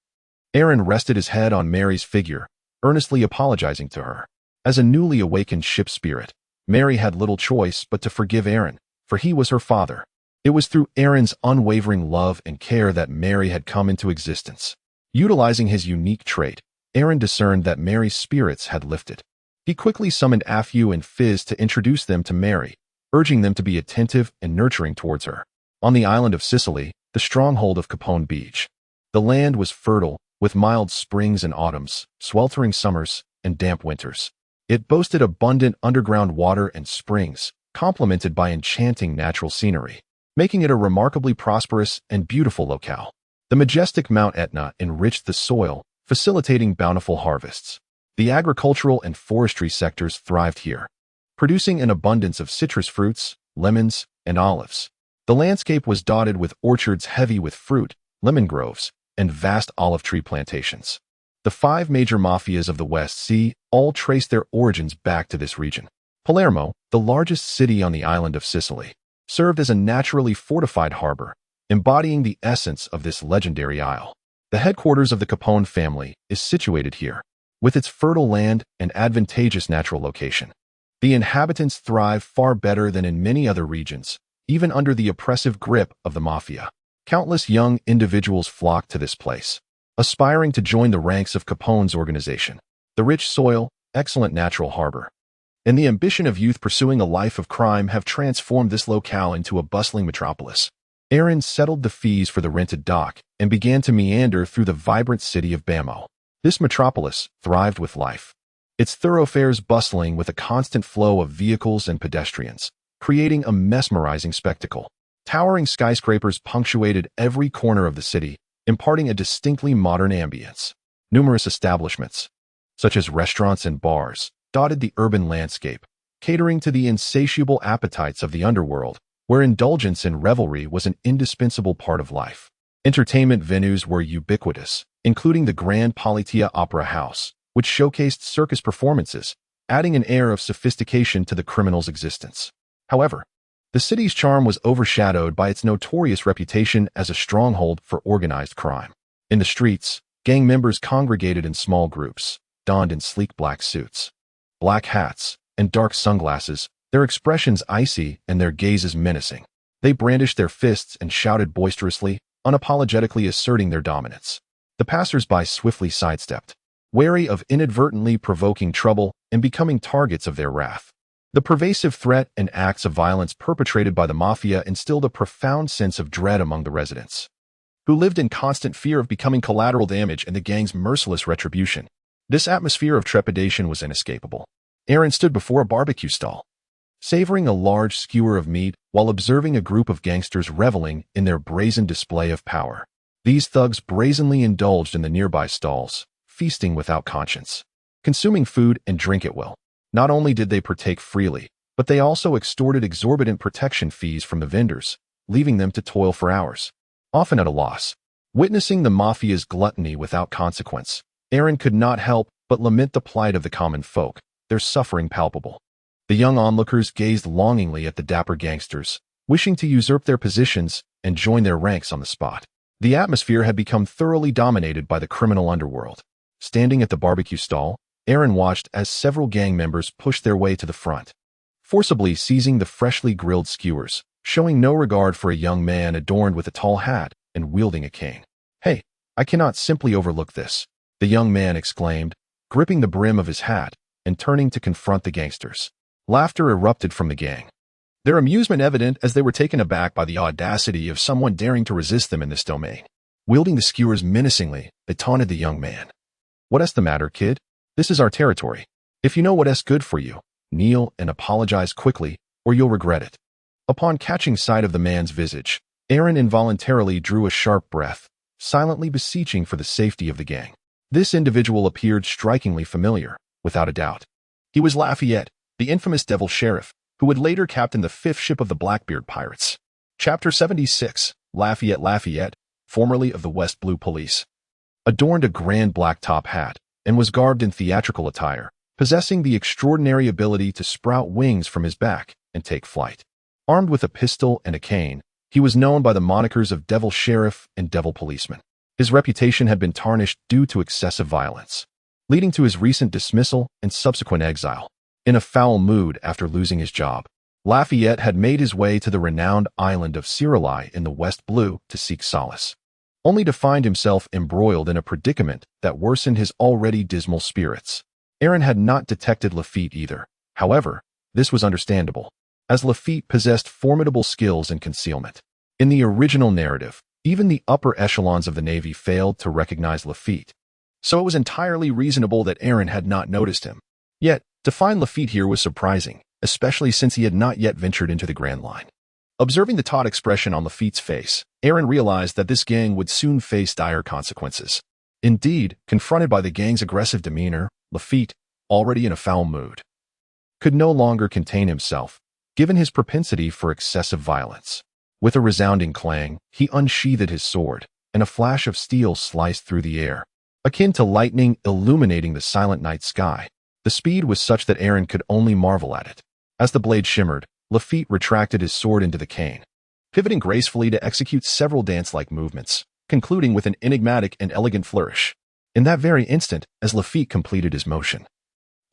[SPEAKER 1] Aaron rested his head on Mary's figure, earnestly apologizing to her. As a newly awakened ship spirit, Mary had little choice but to forgive Aaron, for he was her father. It was through Aaron's unwavering love and care that Mary had come into existence. Utilizing his unique trait, Aaron discerned that Mary's spirits had lifted. He quickly summoned Afu and Fizz to introduce them to Mary, urging them to be attentive and nurturing towards her. On the island of Sicily, the stronghold of Capone Beach, the land was fertile, with mild springs and autumns, sweltering summers, and damp winters. It boasted abundant underground water and springs, complemented by enchanting natural scenery, making it a remarkably prosperous and beautiful locale. The majestic Mount Etna enriched the soil, facilitating bountiful harvests. The agricultural and forestry sectors thrived here, producing an abundance of citrus fruits, lemons, and olives. The landscape was dotted with orchards heavy with fruit, lemon groves, and vast olive tree plantations. The 5 major mafias of the West Sea all trace their origins back to this region. Palermo, the largest city on the island of Sicily, served as a naturally fortified harbor, embodying the essence of this legendary isle. The headquarters of the Capone family is situated here, with its fertile land and advantageous natural location. The inhabitants thrive far better than in many other regions, even under the oppressive grip of the mafia. Countless young individuals flock to this place, aspiring to join the ranks of Capone's organization. The rich soil, excellent natural harbor, and the ambition of youth pursuing a life of crime have transformed this locale into a bustling metropolis. Aaron settled the fees for the rented dock and began to meander through the vibrant city of Bamo. This metropolis thrived with life, its thoroughfares bustling with a constant flow of vehicles and pedestrians, creating a mesmerizing spectacle. Towering skyscrapers punctuated every corner of the city, imparting a distinctly modern ambience. Numerous establishments, such as restaurants and bars, dotted the urban landscape, catering to the insatiable appetites of the underworld, where indulgence and revelry was an indispensable part of life. Entertainment venues were ubiquitous, including the Grand Politia Opera House, which showcased circus performances, adding an air of sophistication to the criminal's existence. However, the city's charm was overshadowed by its notorious reputation as a stronghold for organized crime. In the streets, gang members congregated in small groups, donned in sleek black suits, black hats, and dark sunglasses, their expressions icy and their gazes menacing. They brandished their fists and shouted boisterously, unapologetically asserting their dominance. The passers-by swiftly sidestepped, wary of inadvertently provoking trouble and becoming targets of their wrath. The pervasive threat and acts of violence perpetrated by the mafia instilled a profound sense of dread among the residents, who lived in constant fear of becoming collateral damage in the gang's merciless retribution. This atmosphere of trepidation was inescapable. Aaron stood before a barbecue stall, savoring a large skewer of meat while observing a group of gangsters reveling in their brazen display of power. These thugs brazenly indulged in the nearby stalls, feasting without conscience, consuming food and drink at will. Not only did they partake freely, but they also extorted exorbitant protection fees from the vendors, leaving them to toil for hours, often at a loss. Witnessing the mafia's gluttony without consequence, Aaron could not help but lament the plight of the common folk, their suffering palpable. The young onlookers gazed longingly at the dapper gangsters, wishing to usurp their positions and join their ranks on the spot. The atmosphere had become thoroughly dominated by the criminal underworld. Standing at the barbecue stall, Aaron watched as several gang members pushed their way to the front, forcibly seizing the freshly grilled skewers, showing no regard for a young man adorned with a tall hat and wielding a cane. "Hey, I cannot simply overlook this," the young man exclaimed, gripping the brim of his hat and turning to confront the gangsters. Laughter erupted from the gang, their amusement evident as they were taken aback by the audacity of someone daring to resist them in this domain. Wielding the skewers menacingly, they taunted the young man. "What's the matter, kid? This is our territory. If you know what's good for you, kneel and apologize quickly, or you'll regret it." Upon catching sight of the man's visage, Aaron involuntarily drew a sharp breath, silently beseeching for the safety of the gang. This individual appeared strikingly familiar, without a doubt. He was Lafayette, the infamous Devil Sheriff, who would later captain the 5th ship of the Blackbeard Pirates. Chapter 76, Lafayette, formerly of the West Blue Police, adorned a grand black top hat and was garbed in theatrical attire, possessing the extraordinary ability to sprout wings from his back and take flight. Armed with a pistol and a cane, he was known by the monikers of Devil Sheriff and Devil Policeman. His reputation had been tarnished due to excessive violence, leading to his recent dismissal and subsequent exile. In a foul mood after losing his job, Lafayette had made his way to the renowned island of Cirili in the West Blue to seek solace, only to find himself embroiled in a predicament that worsened his already dismal spirits. Aaron had not detected Lafitte either. However, this was understandable, as Lafitte possessed formidable skills in concealment. In the original narrative, even the upper echelons of the Navy failed to recognize Lafitte, so it was entirely reasonable that Aaron had not noticed him. Yet, to find Lafitte here was surprising, especially since he had not yet ventured into the Grand Line. Observing the taut expression on Lafitte's face, Aaron realized that this gang would soon face dire consequences. Indeed, confronted by the gang's aggressive demeanor, Lafitte, already in a foul mood, could no longer contain himself, given his propensity for excessive violence. With a resounding clang, he unsheathed his sword, and a flash of steel sliced through the air, akin to lightning illuminating the silent night sky. The speed was such that Aaron could only marvel at it. As the blade shimmered, Lafitte retracted his sword into the cane, pivoting gracefully to execute several dance-like movements, concluding with an enigmatic and elegant flourish. In that very instant, as Lafitte completed his motion,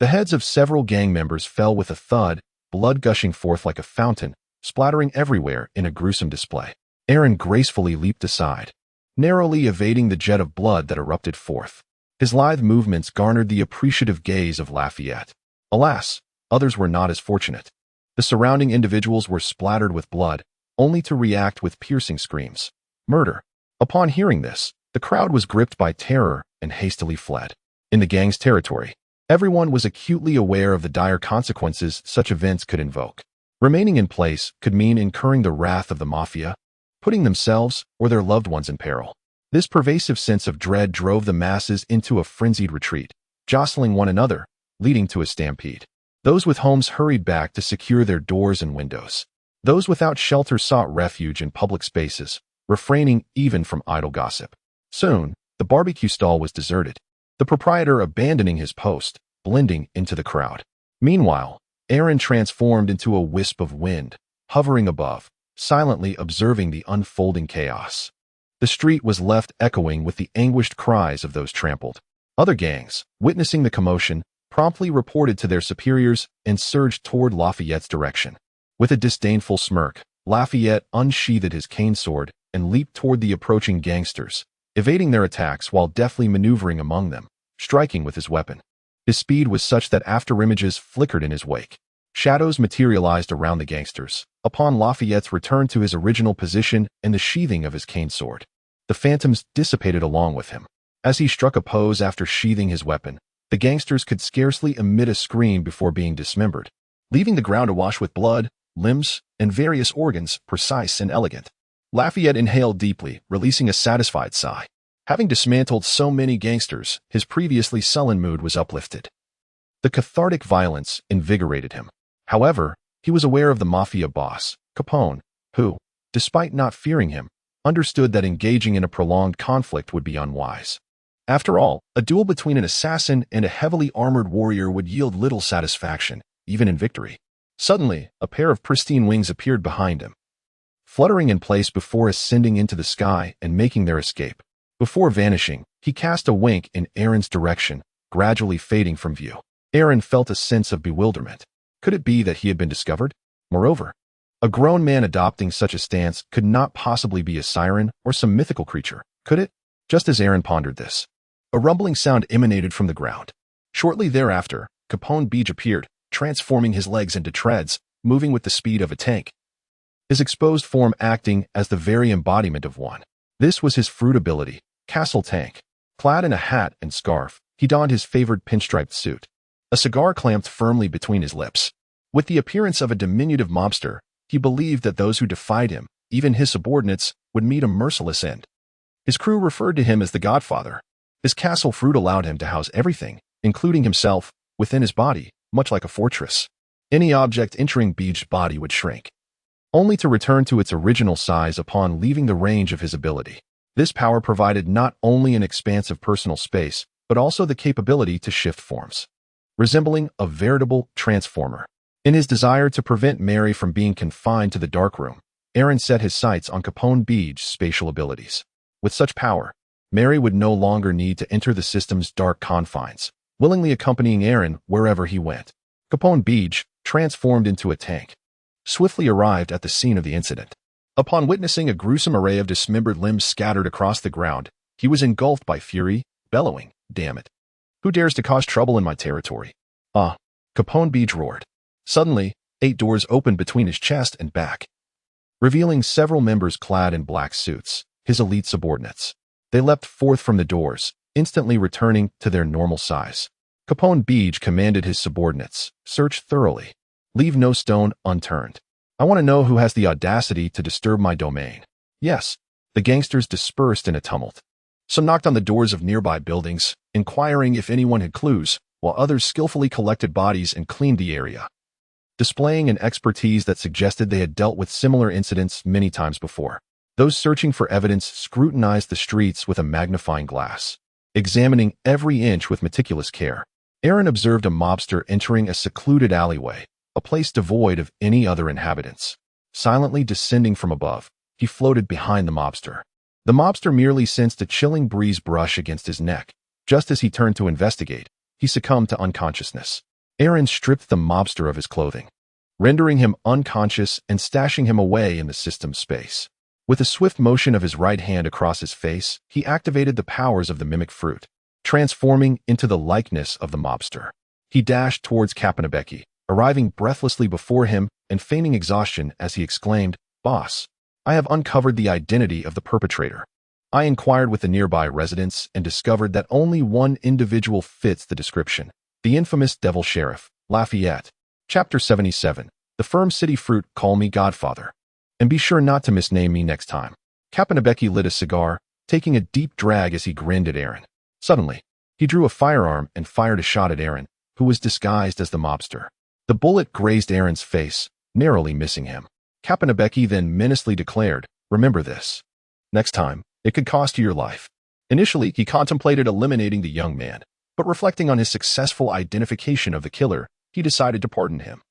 [SPEAKER 1] the heads of several gang members fell with a thud, blood gushing forth like a fountain, splattering everywhere in a gruesome display. Aaron gracefully leaped aside, narrowly evading the jet of blood that erupted forth. His lithe movements garnered the appreciative gaze of Lafayette. Alas, others were not as fortunate. The surrounding individuals were splattered with blood, only to react with piercing screams. Murder. Upon hearing this, the crowd was gripped by terror and hastily fled. In the gang's territory, everyone was acutely aware of the dire consequences such events could invoke. Remaining in place could mean incurring the wrath of the mafia, putting themselves or their loved ones in peril. This pervasive sense of dread drove the masses into a frenzied retreat, jostling one another, leading to a stampede. Those with homes hurried back to secure their doors and windows. Those without shelter sought refuge in public spaces, refraining even from idle gossip. Soon, the barbecue stall was deserted, the proprietor abandoning his post, blending into the crowd. Meanwhile, Aaron transformed into a wisp of wind, hovering above, silently observing the unfolding chaos. The street was left echoing with the anguished cries of those trampled. Other gangs, witnessing the commotion, promptly reported to their superiors and surged toward Lafayette's direction. With a disdainful smirk, Lafayette unsheathed his cane sword and leaped toward the approaching gangsters, evading their attacks while deftly maneuvering among them, striking with his weapon. His speed was such that afterimages flickered in his wake. Shadows materialized around the gangsters, upon Lafayette's return to his original position and the sheathing of his cane sword. The phantoms dissipated along with him. As he struck a pose after sheathing his weapon, the gangsters could scarcely emit a scream before being dismembered, leaving the ground awash with blood, limbs, and various organs, precise and elegant. Lafayette inhaled deeply, releasing a satisfied sigh. Having dismantled so many gangsters, his previously sullen mood was uplifted. The cathartic violence invigorated him. However, he was aware of the mafia boss, Capone, who, despite not fearing him, understood that engaging in a prolonged conflict would be unwise. After all, a duel between an assassin and a heavily armored warrior would yield little satisfaction, even in victory. Suddenly, a pair of pristine wings appeared behind him, fluttering in place before ascending into the sky and making their escape. Before vanishing, he cast a wink in Aaron's direction, gradually fading from view. Aaron felt a sense of bewilderment. Could it be that he had been discovered? Moreover, a grown man adopting such a stance could not possibly be a siren or some mythical creature, could it? Just as Aaron pondered this, a rumbling sound emanated from the ground. Shortly thereafter, Capone Beach appeared, transforming his legs into treads, moving with the speed of a tank, his exposed form acting as the very embodiment of one. This was his fruit ability, Castle Tank. Clad in a hat and scarf, he donned his favored pinstriped suit. A cigar clamped firmly between his lips. With the appearance of a diminutive mobster, he believed that those who defied him, even his subordinates, would meet a merciless end. His crew referred to him as the Godfather. His castle fruit allowed him to house everything, including himself, within his body, much like a fortress. Any object entering Beej's body would shrink, only to return to its original size upon leaving the range of his ability. This power provided not only an expansive personal space, but also the capability to shift forms, resembling a veritable transformer. In his desire to prevent Mary from being confined to the darkroom, Aaron set his sights on Capone Beej's spatial abilities. With such power, Mary would no longer need to enter the system's dark confines, willingly accompanying Aaron wherever he went. Capone Beej, transformed into a tank, swiftly arrived at the scene of the incident. Upon witnessing a gruesome array of dismembered limbs scattered across the ground, he was engulfed by fury, bellowing, "Damn it! Who dares to cause trouble in my territory?" "Ah!" Capone Beej roared. Suddenly, 8 doors opened between his chest and back, revealing several members clad in black suits, his elite subordinates. They leapt forth from the doors, instantly returning to their normal size. Capone Beej commanded his subordinates, "Search thoroughly. Leave no stone unturned. I want to know who has the audacity to disturb my domain." Yes, the gangsters dispersed in a tumult. Some knocked on the doors of nearby buildings, inquiring if anyone had clues, while others skillfully collected bodies and cleaned the area, displaying an expertise that suggested they had dealt with similar incidents many times before. Those searching for evidence scrutinized the streets with a magnifying glass, examining every inch with meticulous care. Aaron observed a mobster entering a secluded alleyway, a place devoid of any other inhabitants. Silently descending from above, he floated behind the mobster. The mobster merely sensed a chilling breeze brush against his neck. Just as he turned to investigate, he succumbed to unconsciousness. Aaron stripped the mobster of his clothing, rendering him unconscious and stashing him away in the system's space. With a swift motion of his right hand across his face, he activated the powers of the mimic fruit, transforming into the likeness of the mobster. He dashed towards Kapanabeki, arriving breathlessly before him and feigning exhaustion as he exclaimed, "Boss, I have uncovered the identity of the perpetrator." I inquired with the nearby residents and discovered that only one individual fits the description: the infamous Devil Sheriff, Lafayette. Chapter 77. The Firm City Fruit. Call me Godfather. And be sure not to misname me next time. Kapanabeki lit a cigar, taking a deep drag as he grinned at Aaron. Suddenly, he drew a firearm and fired a shot at Aaron, who was disguised as the mobster. The bullet grazed Aaron's face, narrowly missing him. Kapanabeki then menacingly declared, "Remember this. Next time, it could cost you your life." Initially, he contemplated eliminating the young man, but reflecting on his successful identification of the killer, he decided to pardon him,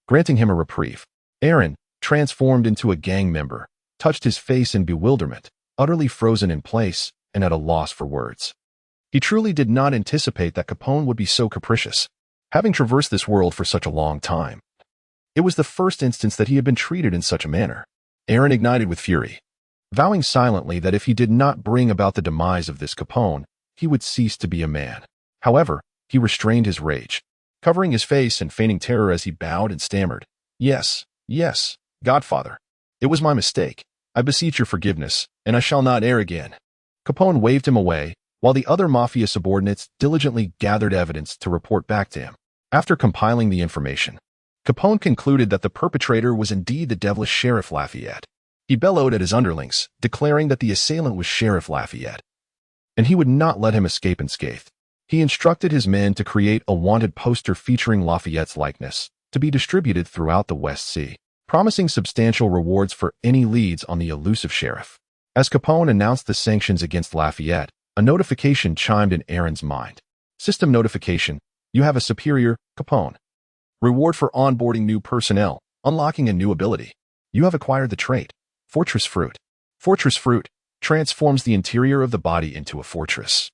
[SPEAKER 1] granting him a reprieve. Aaron, transformed into a gang member, touched his face in bewilderment, utterly frozen in place and at a loss for words. He truly did not anticipate that Capone would be so capricious, having traversed this world for such a long time. It was the first instance that he had been treated in such a manner. Aaron ignited with fury, vowing silently that if he did not bring about the demise of this Capone, he would cease to be a man. However, he restrained his rage, covering his face and feigning terror as he bowed and stammered, "Yes, yes, Godfather. It was my mistake. I beseech your forgiveness, and I shall not err again." Capone waved him away, while the other mafia subordinates diligently gathered evidence to report back to him. After compiling the information, Capone concluded that the perpetrator was indeed the devilish Sheriff Lafayette. He bellowed at his underlings, declaring that the assailant was Sheriff Lafayette, and he would not let him escape unscathed. He instructed his men to create a wanted poster featuring Lafayette's likeness, to be distributed throughout the West Sea, promising substantial rewards for any leads on the elusive sheriff. As Capone announced the sanctions against Lafayette, a notification chimed in Aaron's mind. System notification: you have a superior, Capone. Reward for onboarding new personnel, unlocking a new ability. You have acquired the trait, Fortress Fruit. Fortress Fruit transforms the interior of the body into a fortress,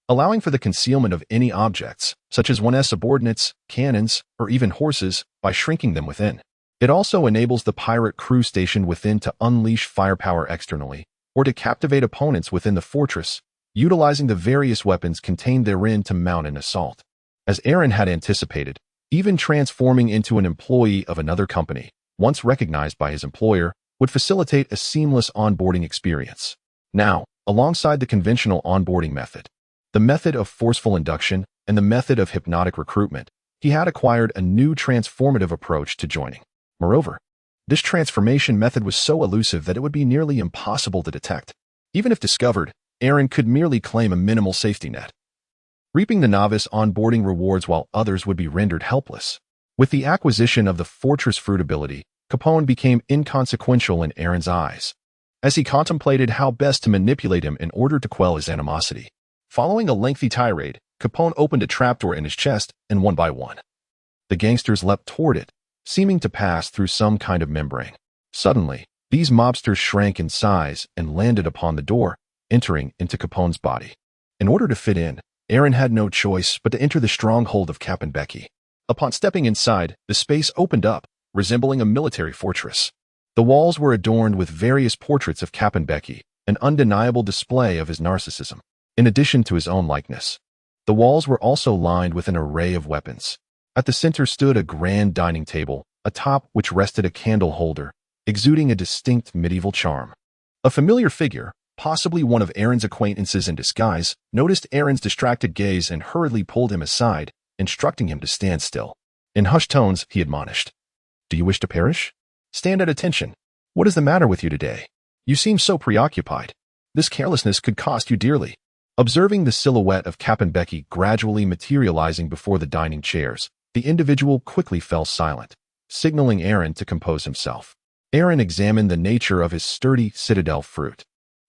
[SPEAKER 1] allowing for the concealment of any objects, such as one's subordinates, cannons, or even horses, by shrinking them within. It also enables the pirate crew stationed within to unleash firepower externally, or to captivate opponents within the fortress, utilizing the various weapons contained therein to mount an assault. As Aaron had anticipated, even transforming into an employee of another company, once recognized by his employer, would facilitate a seamless onboarding experience. Now, alongside the conventional onboarding method, the method of forceful induction, and the method of hypnotic recruitment, he had acquired a new transformative approach to joining. Moreover, this transformation method was so elusive that it would be nearly impossible to detect. Even if discovered, Aaron could merely claim a minimal safety net, reaping the novice onboarding rewards while others would be rendered helpless. With the acquisition of the fortress fruit ability, Capone became inconsequential in Aaron's eyes, as he contemplated how best to manipulate him in order to quell his animosity. Following a lengthy tirade, Capone opened a trapdoor in his chest, and one by one, the gangsters leapt toward it, seeming to pass through some kind of membrane. Suddenly, these mobsters shrank in size and landed upon the door, entering into Capone's body. In order to fit in, Aaron had no choice but to enter the stronghold of Cap'n Becky. Upon stepping inside, the space opened up, resembling a military fortress. The walls were adorned with various portraits of Cap'n Becky, an undeniable display of his narcissism. In addition to his own likeness, the walls were also lined with an array of weapons. At the center stood a grand dining table, atop which rested a candle holder, exuding a distinct medieval charm. A familiar figure, possibly one of Aaron's acquaintances in disguise, noticed Aaron's distracted gaze and hurriedly pulled him aside, instructing him to stand still. In hushed tones, he admonished, "Do you wish to perish? Stand at attention. What is the matter with you today? You seem so preoccupied. This carelessness could cost you dearly." Observing the silhouette of Cap'n Becky gradually materializing before the dining chairs, the individual quickly fell silent, signaling Aaron to compose himself. Aaron examined the nature of his sturdy citadel fruit.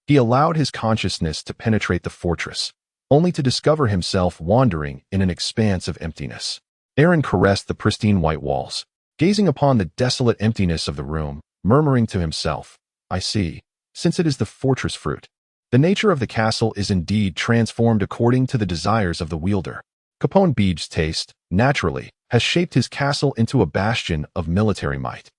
[SPEAKER 1] He allowed his consciousness to penetrate the fortress, only to discover himself wandering in an expanse of emptiness. Aaron caressed the pristine white walls, gazing upon the desolate emptiness of the room, murmuring to himself, "I see, since it is the fortress fruit. The nature of the castle is indeed transformed according to the desires of the wielder." Capone Beege's taste, naturally, has shaped his castle into a bastion of military might.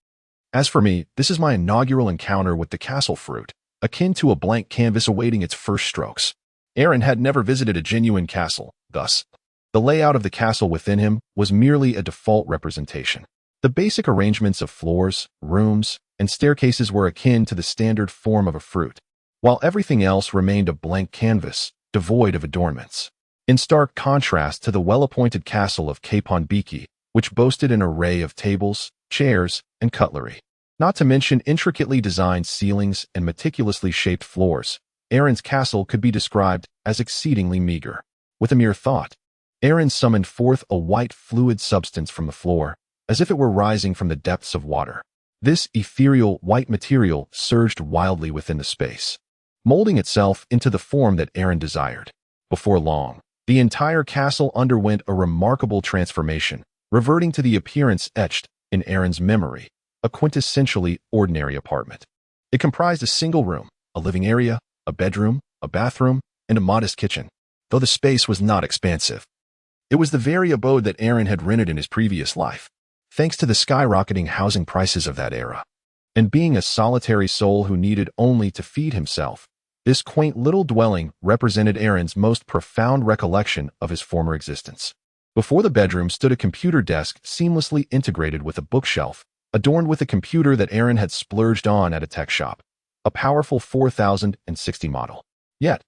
[SPEAKER 1] As for me, this is my inaugural encounter with the castle fruit, akin to a blank canvas awaiting its first strokes. Aaron had never visited a genuine castle, thus, the layout of the castle within him was merely a default representation. The basic arrangements of floors, rooms, and staircases were akin to the standard form of a fruit, while everything else remained a blank canvas, devoid of adornments. In stark contrast to the well-appointed castle of Capon Beaky, which boasted an array of tables, chairs, and cutlery, not to mention intricately designed ceilings and meticulously shaped floors, Aaron's castle could be described as exceedingly meager. With a mere thought, Aaron summoned forth a white fluid substance from the floor, as if it were rising from the depths of water. This ethereal white material surged wildly within the space, molding itself into the form that Aaron desired. Before long, the entire castle underwent a remarkable transformation, reverting to the appearance etched in Aaron's memory, a quintessentially ordinary apartment. It comprised a single room, a living area, a bedroom, a bathroom, and a modest kitchen, though the space was not expansive. It was the very abode that Aaron had rented in his previous life, thanks to the skyrocketing housing prices of that era. And being a solitary soul who needed only to feed himself, this quaint little dwelling represented Aaron's most profound recollection of his former existence. Before the bedroom stood a computer desk seamlessly integrated with a bookshelf, adorned with a computer that Aaron had splurged on at a tech shop, a powerful 4060 model. Yet,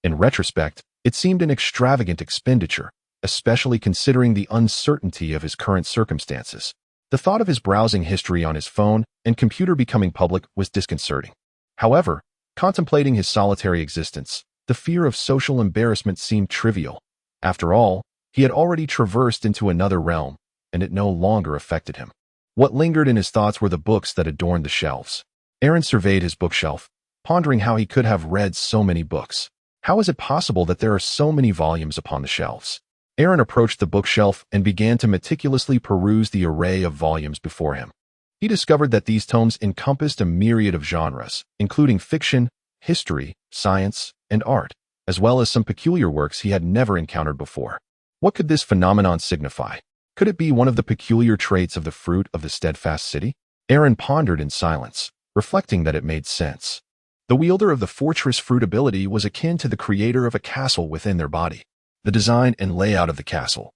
[SPEAKER 1] in retrospect, it seemed an extravagant expenditure, especially considering the uncertainty of his current circumstances. The thought of his browsing history on his phone and computer becoming public was disconcerting. However, contemplating his solitary existence, the fear of social embarrassment seemed trivial. After all, he had already traversed into another realm, and it no longer affected him. What lingered in his thoughts were the books that adorned the shelves. Aaron surveyed his bookshelf, pondering how he could have read so many books. How is it possible that there are so many volumes upon the shelves? Aaron approached the bookshelf and began to meticulously peruse the array of volumes before him. He discovered that these tomes encompassed a myriad of genres, including fiction, history, science, and art, as well as some peculiar works he had never encountered before. What could this phenomenon signify? Could it be one of the peculiar traits of the fruit of the steadfast city? Aaron pondered in silence, reflecting that it made sense. The wielder of the fortress fruit ability was akin to the creator of a castle within their body. The design and layout of the castle,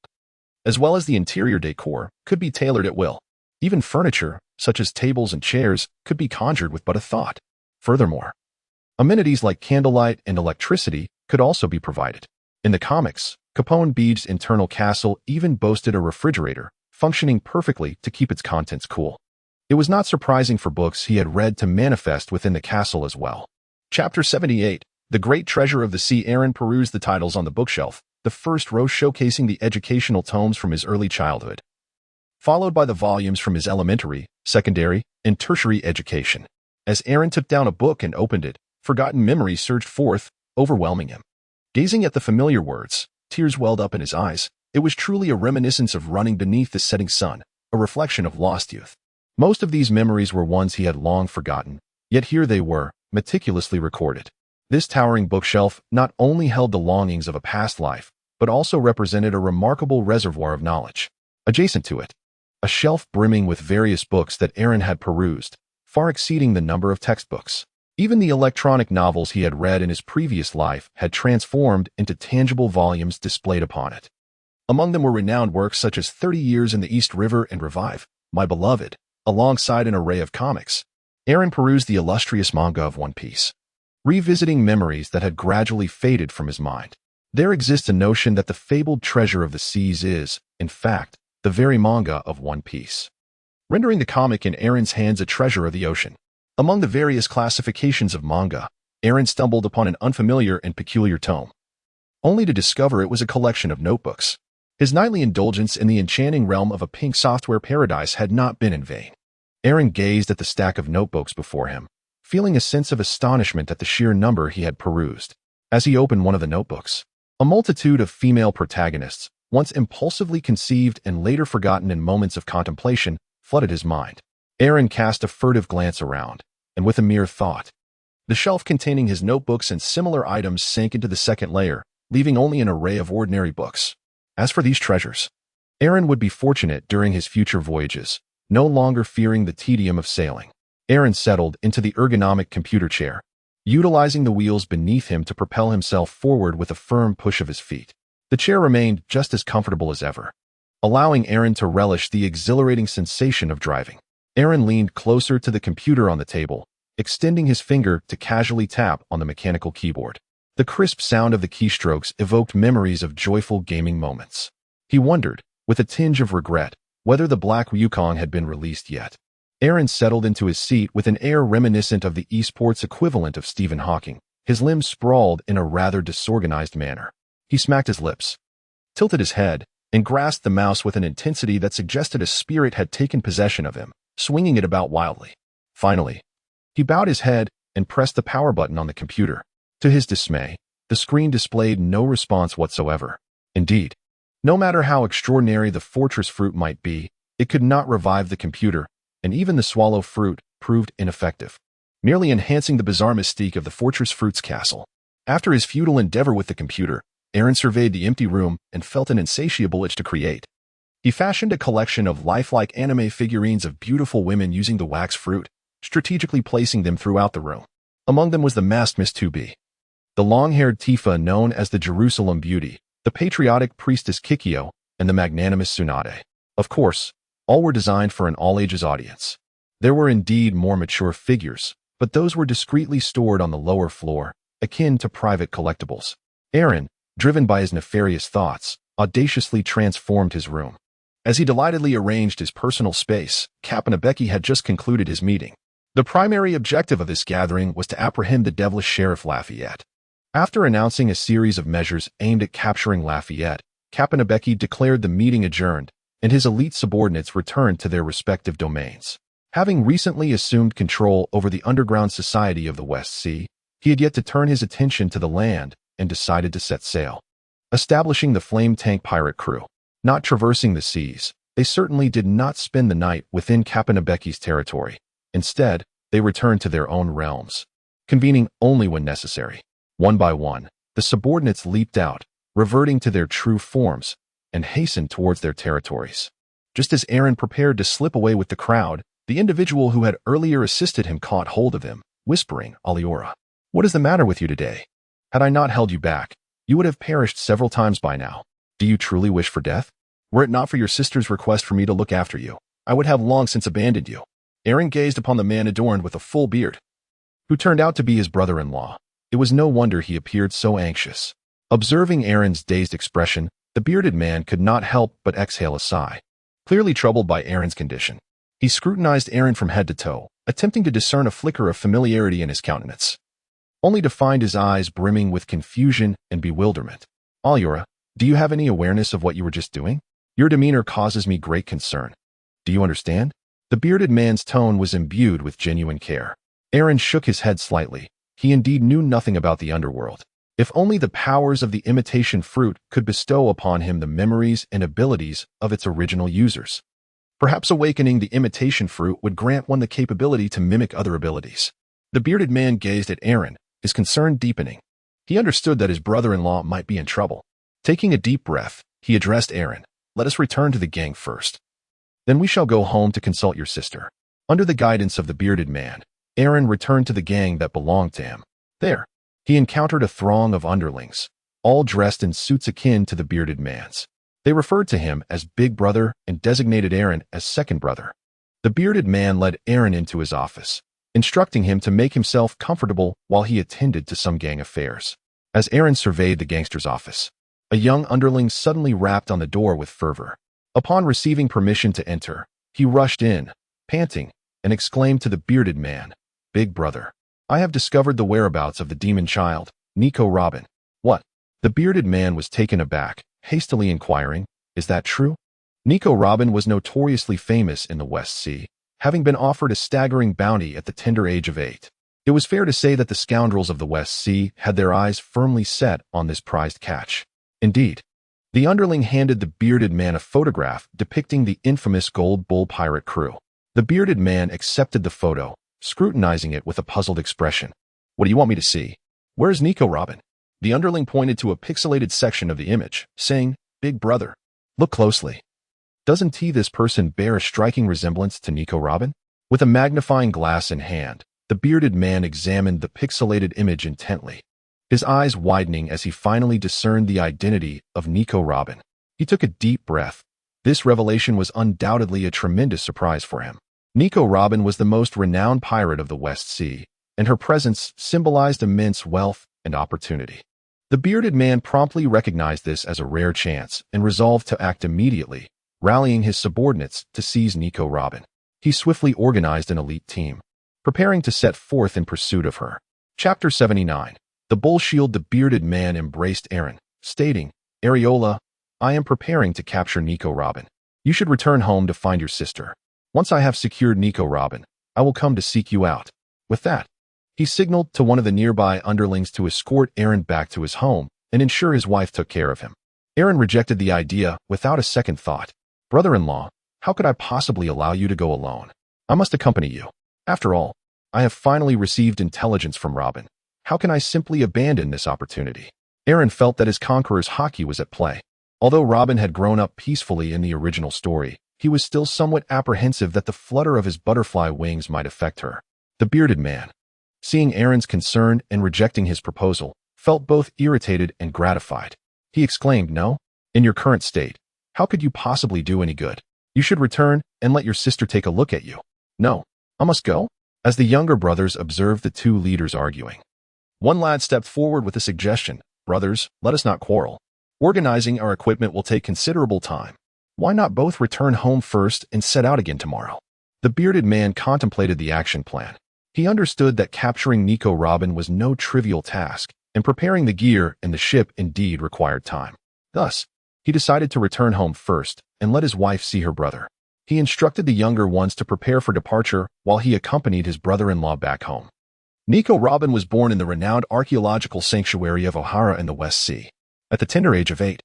[SPEAKER 1] as well as the interior decor, could be tailored at will. Even furniture, such as tables and chairs, could be conjured with but a thought. Furthermore, amenities like candlelight and electricity could also be provided. In the comics, Capone Beege's internal castle even boasted a refrigerator, functioning perfectly to keep its contents cool. It was not surprising for books he had read to manifest within the castle as well. Chapter 78, The Great Treasure of the Sea. Aaron perused the titles on the bookshelf, the first row showcasing the educational tomes from his early childhood. followed by the volumes from his elementary, secondary, and tertiary education. As Aaron took down a book and opened it, forgotten memories surged forth, overwhelming him. Gazing at the familiar words, tears welled up in his eyes. It was truly a reminiscence of running beneath the setting sun, a reflection of lost youth. Most of these memories were ones he had long forgotten, yet here they were, meticulously recorded. This towering bookshelf not only held the longings of a past life, but also represented a remarkable reservoir of knowledge. Adjacent to it, a shelf brimming with various books that Aaron had perused, far exceeding the number of textbooks. Even the electronic novels he had read in his previous life had transformed into tangible volumes displayed upon it. Among them were renowned works such as 30 Years in the East River and Revive, My Beloved, alongside an array of comics. Aaron perused the illustrious manga of One Piece, revisiting memories that had gradually faded from his mind. There exists a notion that the fabled treasure of the seas is, in fact, the very manga of One Piece, rendering the comic in Aaron's hands a treasure of the ocean. Among the various classifications of manga, Aaron stumbled upon an unfamiliar and peculiar tome, only to discover it was a collection of notebooks. His nightly indulgence in the enchanting realm of a pink software paradise had not been in vain. Aaron gazed at the stack of notebooks before him, feeling a sense of astonishment at the sheer number he had perused. As he opened one of the notebooks, a multitude of female protagonists, once impulsively conceived and later forgotten in moments of contemplation, flooded his mind. Aaron cast a furtive glance around, and with a mere thought, the shelf containing his notebooks and similar items sank into the second layer, leaving only an array of ordinary books. As for these treasures, Aaron would be fortunate during his future voyages, no longer fearing the tedium of sailing. Aaron settled into the ergonomic computer chair, utilizing the wheels beneath him to propel himself forward with a firm push of his feet. The chair remained just as comfortable as ever, allowing Aaron to relish the exhilarating sensation of driving. Aaron leaned closer to the computer on the table, extending his finger to casually tap on the mechanical keyboard. The crisp sound of the keystrokes evoked memories of joyful gaming moments. He wondered, with a tinge of regret, whether the Black Wukong had been released yet. Aaron settled into his seat with an air reminiscent of the esports equivalent of Stephen Hawking, his limbs sprawled in a rather disorganized manner. He smacked his lips, tilted his head, and grasped the mouse with an intensity that suggested a spirit had taken possession of him, swinging it about wildly. Finally, he bowed his head and pressed the power button on the computer. To his dismay, the screen displayed no response whatsoever. Indeed, no matter how extraordinary the fortress fruit might be, it could not revive the computer, and even the swallow fruit proved ineffective, merely enhancing the bizarre mystique of the fortress fruit's castle. After his futile endeavor with the computer, Aaron surveyed the empty room and felt an insatiable itch to create. He fashioned a collection of lifelike anime figurines of beautiful women using the wax fruit, strategically placing them throughout the room. Among them was the masked Miss 2B, the long-haired Tifa known as the Jerusalem Beauty, the patriotic priestess Kikyo, and the magnanimous Tsunade. Of course, all were designed for an all-ages audience. There were indeed more mature figures, but those were discreetly stored on the lower floor, akin to private collectibles. Aaron, driven by his nefarious thoughts, audaciously transformed his room. As he delightedly arranged his personal space, Captain Abeki had just concluded his meeting. The primary objective of this gathering was to apprehend the devilish Sheriff Lafayette. After announcing a series of measures aimed at capturing Lafayette, Captain Abeki declared the meeting adjourned, and his elite subordinates returned to their respective domains. Having recently assumed control over the underground society of the West Sea, he had yet to turn his attention to the land and decided to set sail. Establishing the flame tank pirate crew, not traversing the seas, they certainly did not spend the night within Captain Abeki's territory. Instead, they returned to their own realms, convening only when necessary. One by one, the subordinates leaped out, reverting to their true forms, and hastened towards their territories. Just as Aaron prepared to slip away with the crowd, the individual who had earlier assisted him caught hold of him, whispering, "Aliora, what is the matter with you today? Had I not held you back, you would have perished several times by now. Do you truly wish for death? Were it not for your sister's request for me to look after you, I would have long since abandoned you." Aaron gazed upon the man adorned with a full beard, who turned out to be his brother-in-law. It was no wonder he appeared so anxious. Observing Aaron's dazed expression, the bearded man could not help but exhale a sigh, clearly troubled by Aaron's condition. He scrutinized Aaron from head to toe, attempting to discern a flicker of familiarity in his countenance, only to find his eyes brimming with confusion and bewilderment. "Aliora, do you have any awareness of what you were just doing? Your demeanor causes me great concern." Do you understand? The bearded man's tone was imbued with genuine care. Aaron shook his head slightly. He indeed knew nothing about the underworld. If only the powers of the imitation fruit could bestow upon him the memories and abilities of its original users. Perhaps awakening the imitation fruit would grant one the capability to mimic other abilities. The bearded man gazed at Aaron, his concern deepening. He understood that his brother-in-law might be in trouble. Taking a deep breath, he addressed Aaron. Let us return to the gang first. Then we shall go home to consult your sister. Under the guidance of the bearded man, Aaron returned to the gang that belonged to him. There, he encountered a throng of underlings, all dressed in suits akin to the bearded man's. They referred to him as Big Brother and designated Aaron as Second Brother. The bearded man led Aaron into his office, instructing him to make himself comfortable while he attended to some gang affairs. As Aaron surveyed the gangster's office, a young underling suddenly rapped on the door with fervor. Upon receiving permission to enter, he rushed in, panting, and exclaimed to the bearded man, "Big Brother, I have discovered the whereabouts of the demon child, Nico Robin." "What?" The bearded man was taken aback, hastily inquiring, "Is that true?" Nico Robin was notoriously famous in the West Sea, having been offered a staggering bounty at the tender age of 8. It was fair to say that the scoundrels of the West Sea had their eyes firmly set on this prized catch. Indeed, the underling handed the bearded man a photograph depicting the infamous Gold Bull pirate crew. The bearded man accepted the photo, scrutinizing it with a puzzled expression. "What do you want me to see? Where is Nico Robin?" The underling pointed to a pixelated section of the image, saying, "Big Brother, look closely. Doesn't this person bear a striking resemblance to Nico Robin?" With a magnifying glass in hand, the bearded man examined the pixelated image intently, his eyes widening as he finally discerned the identity of Nico Robin. He took a deep breath. This revelation was undoubtedly a tremendous surprise for him. Nico Robin was the most renowned pirate of the West Sea, and her presence symbolized immense wealth and opportunity. The bearded man promptly recognized this as a rare chance and resolved to act immediately, rallying his subordinates to seize Nico Robin. He swiftly organized an elite team, preparing to set forth in pursuit of her. Chapter 79. The Bull Shield. The bearded man embraced Aaron, stating, "Areola, I am preparing to capture Nico Robin. You should return home to find your sister. Once I have secured Nico Robin, I will come to seek you out." With that, he signaled to one of the nearby underlings to escort Aaron back to his home and ensure his wife took care of him. Aaron rejected the idea without a second thought. "Brother-in-law, how could I possibly allow you to go alone? I must accompany you. After all, I have finally received intelligence from Robin. How can I simply abandon this opportunity?" Aaron felt that his conqueror's hockey was at play. Although Robin had grown up peacefully in the original story, he was still somewhat apprehensive that the flutter of his butterfly wings might affect her. The bearded man, seeing Aaron's concern and rejecting his proposal, felt both irritated and gratified. He exclaimed, "No, in your current state, how could you possibly do any good? You should return and let your sister take a look at you." "No, I must go." As the younger brothers observed the two leaders arguing, one lad stepped forward with a suggestion. "Brothers, let us not quarrel. Organizing our equipment will take considerable time. Why not both return home first and set out again tomorrow?" The bearded man contemplated the action plan. He understood that capturing Nico Robin was no trivial task, and preparing the gear and the ship indeed required time. Thus, he decided to return home first and let his wife see her brother. He instructed the younger ones to prepare for departure while he accompanied his brother-in-law back home. Nico Robin was born in the renowned archaeological sanctuary of O'Hara in the West Sea. At the tender age of 8,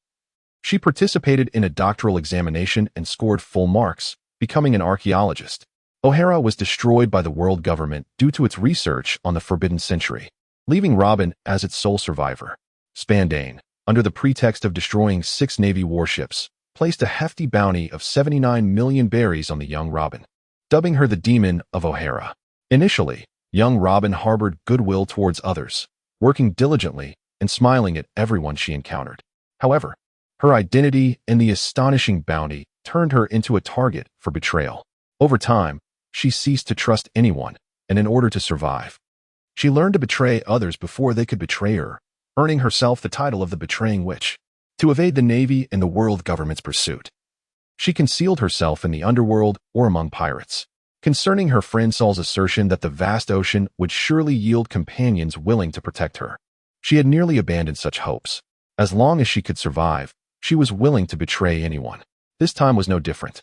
[SPEAKER 1] she participated in a doctoral examination and scored full marks, becoming an archaeologist. O'Hara was destroyed by the World Government due to its research on the Forbidden Century, leaving Robin as its sole survivor. Spandane, under the pretext of destroying 6 Navy warships, placed a hefty bounty of 79 million berries on the young Robin, dubbing her the Demon of O'Hara. Initially, young Robin harbored goodwill towards others, working diligently and smiling at everyone she encountered. However, her identity and the astonishing bounty turned her into a target for betrayal. Over time, she ceased to trust anyone, and in order to survive, she learned to betray others before they could betray her, earning herself the title of the Betraying Witch. To evade the Navy and the World Government's pursuit, she concealed herself in the underworld or among pirates. Concerning her friend Saul's assertion that the vast ocean would surely yield companions willing to protect her, she had nearly abandoned such hopes. As long as she could survive, she was willing to betray anyone. This time was no different.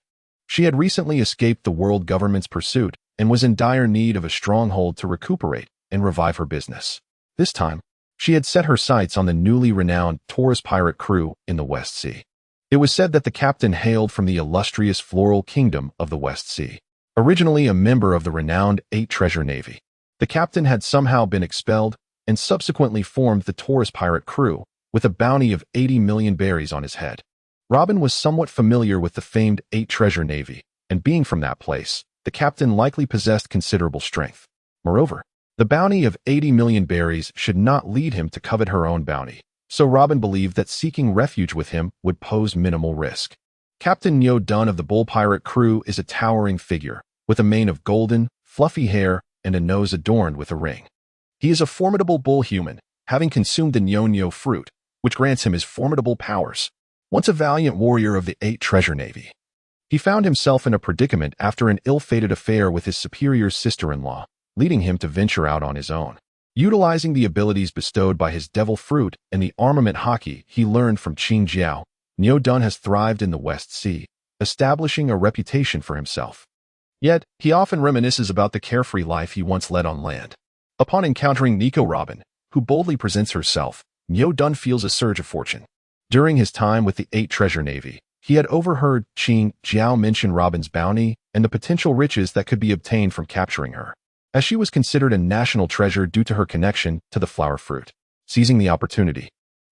[SPEAKER 1] She had recently escaped the world government's pursuit and was in dire need of a stronghold to recuperate and revive her business. This time, she had set her sights on the newly renowned Taurus pirate crew in the West Sea. It was said that the captain hailed from the illustrious floral kingdom of the West Sea. Originally a member of the renowned 8 Treasure Navy, the captain had somehow been expelled and subsequently formed the Taurus pirate crew with a bounty of 80 million berries on his head. Robin was somewhat familiar with the famed 8 Treasure Navy, and being from that place, the captain likely possessed considerable strength. Moreover, the bounty of 80 million berries should not lead him to covet her own bounty, so Robin believed that seeking refuge with him would pose minimal risk. Captain Neo Dun of the bull pirate crew is a towering figure, with a mane of golden, fluffy hair and a nose adorned with a ring. He is a formidable bull human, having consumed the Nyo fruit, which grants him his formidable powers. Once a valiant warrior of the 8 Treasure Navy, he found himself in a predicament after an ill-fated affair with his superior's sister-in-law, leading him to venture out on his own. Utilizing the abilities bestowed by his devil fruit and the armament hockey he learned from Qing Jiao, Neo Dun has thrived in the West Sea, establishing a reputation for himself. Yet, he often reminisces about the carefree life he once led on land. Upon encountering Nico Robin, who boldly presents herself, Neo Dun feels a surge of fortune. During his time with the 8 Treasure Navy, he had overheard Qing Jiao mention Robin's bounty and the potential riches that could be obtained from capturing her, as she was considered a national treasure due to her connection to the flower fruit. Seizing the opportunity,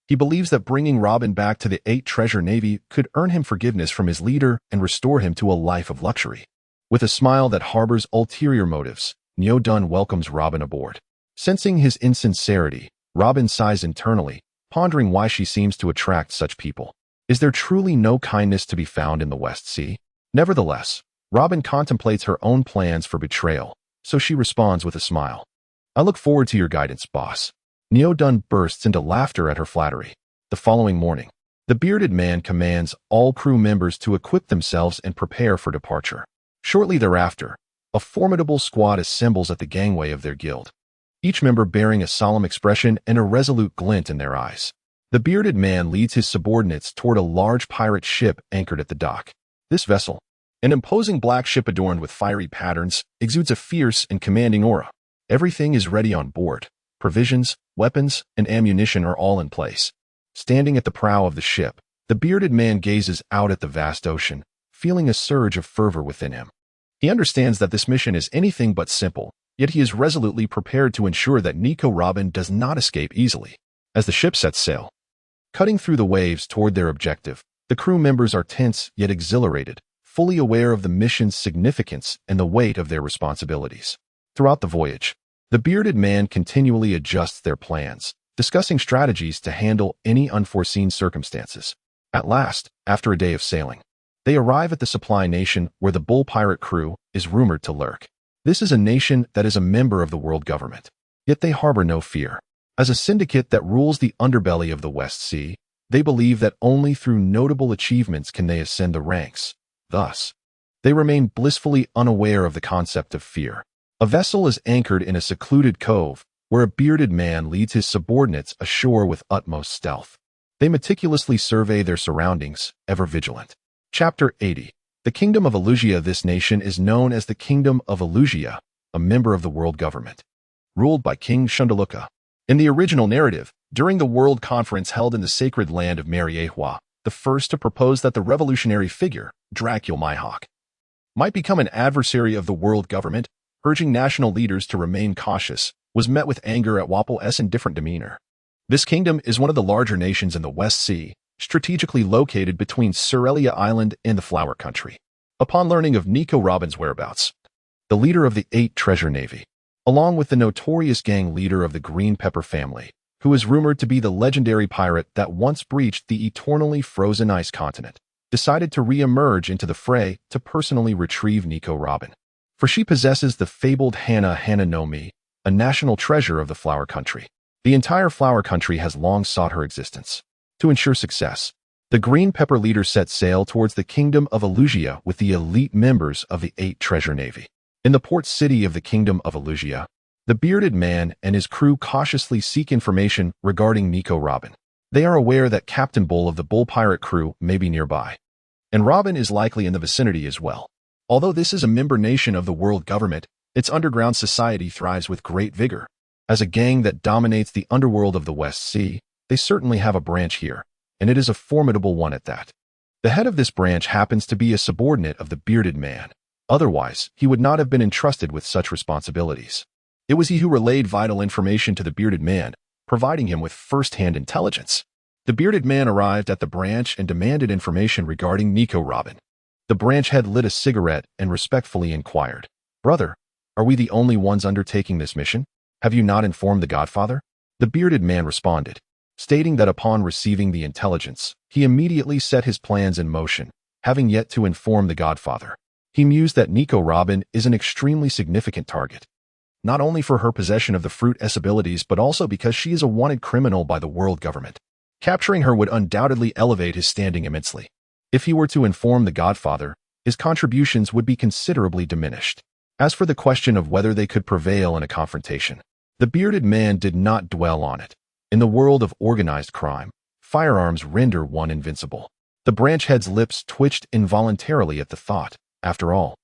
[SPEAKER 1] he believes that bringing Robin back to the 8 Treasure Navy could earn him forgiveness from his leader and restore him to a life of luxury. With a smile that harbors ulterior motives, Neo Dun welcomes Robin aboard. Sensing his insincerity, Robin sighs internally, pondering why she seems to attract such people. Is there truly no kindness to be found in the West Sea? Nevertheless, Robin contemplates her own plans for betrayal, so she responds with a smile. I look forward to your guidance, boss. Neo Dun bursts into laughter at her flattery. The following morning, the bearded man commands all crew members to equip themselves and prepare for departure. Shortly thereafter, a formidable squad assembles at the gangway of their guild, each member bearing a solemn expression and a resolute glint in their eyes. The bearded man leads his subordinates toward a large pirate ship anchored at the dock. This vessel, an imposing black ship adorned with fiery patterns, exudes a fierce and commanding aura. Everything is ready on board. Provisions, weapons, and ammunition are all in place. Standing at the prow of the ship, the bearded man gazes out at the vast ocean, feeling a surge of fervor within him. He understands that this mission is anything but simple, yet he is resolutely prepared to ensure that Nico Robin does not escape easily. As the ship sets sail, cutting through the waves toward their objective, the crew members are tense yet exhilarated, fully aware of the mission's significance and the weight of their responsibilities. Throughout the voyage, the bearded man continually adjusts their plans, discussing strategies to handle any unforeseen circumstances. At last, after a day of sailing, they arrive at the supply nation where the bull pirate crew is rumored to lurk. This is a nation that is a member of the world government, yet they harbor no fear. As a syndicate that rules the underbelly of the West Sea, they believe that only through notable achievements can they ascend the ranks. Thus, they remain blissfully unaware of the concept of fear. A vessel is anchored in a secluded cove where a bearded man leads his subordinates ashore with utmost stealth. They meticulously survey their surroundings, ever vigilant. Chapter 80. The Kingdom of Elusia. This nation is known as the Kingdom of Elusia, a member of the world government, ruled by King Shundaluka. In the original narrative, during the World Conference held in the sacred land of Mariehua, the first to propose that the revolutionary figure, Dracul Mihawk, might become an adversary of the world government, urging national leaders to remain cautious, was met with anger at Wapel's indifferent demeanor. This kingdom is one of the larger nations in the West Sea, strategically located between Surelia Island and the Flower Country. Upon learning of Nico Robin's whereabouts, the leader of the 8 Treasure Navy, along with the notorious gang leader of the Green Pepper family, who is rumored to be the legendary pirate that once breached the eternally frozen ice continent, decided to re-emerge into the fray to personally retrieve Nico Robin. For she possesses the fabled Hana no Mi, a national treasure of the Flower Country. The entire Flower Country has long sought her existence. To ensure success, the Green Pepper leader set sail towards the Kingdom of Elusia with the elite members of the 8 Treasure Navy. In the port city of the Kingdom of Elusia, the bearded man and his crew cautiously seek information regarding Nico Robin. They are aware that Captain Bull of the Bull Pirate crew may be nearby. and Robin is likely in the vicinity as well. Although this is a member nation of the world government, its underground society thrives with great vigor. As a gang that dominates the underworld of the West Sea, they certainly have a branch here, and it is a formidable one at that. The head of this branch happens to be a subordinate of the bearded man. Otherwise, he would not have been entrusted with such responsibilities. It was he who relayed vital information to the bearded man, providing him with first-hand intelligence. The bearded man arrived at the branch and demanded information regarding Nico Robin. The branch head lit a cigarette and respectfully inquired, "Brother, are we the only ones undertaking this mission? Have you not informed the Godfather?" The bearded man responded, stating that upon receiving the intelligence, he immediately set his plans in motion, having yet to inform the Godfather. He mused that Nico Robin is an extremely significant target, not only for her possession of the fruit S abilities but also because she is a wanted criminal by the world government. Capturing her would undoubtedly elevate his standing immensely. If he were to inform the Godfather, his contributions would be considerably diminished. As for the question of whether they could prevail in a confrontation, the bearded man did not dwell on it. In the world of organized crime, firearms render one invincible. The branch head's lips twitched involuntarily at the thought. After all,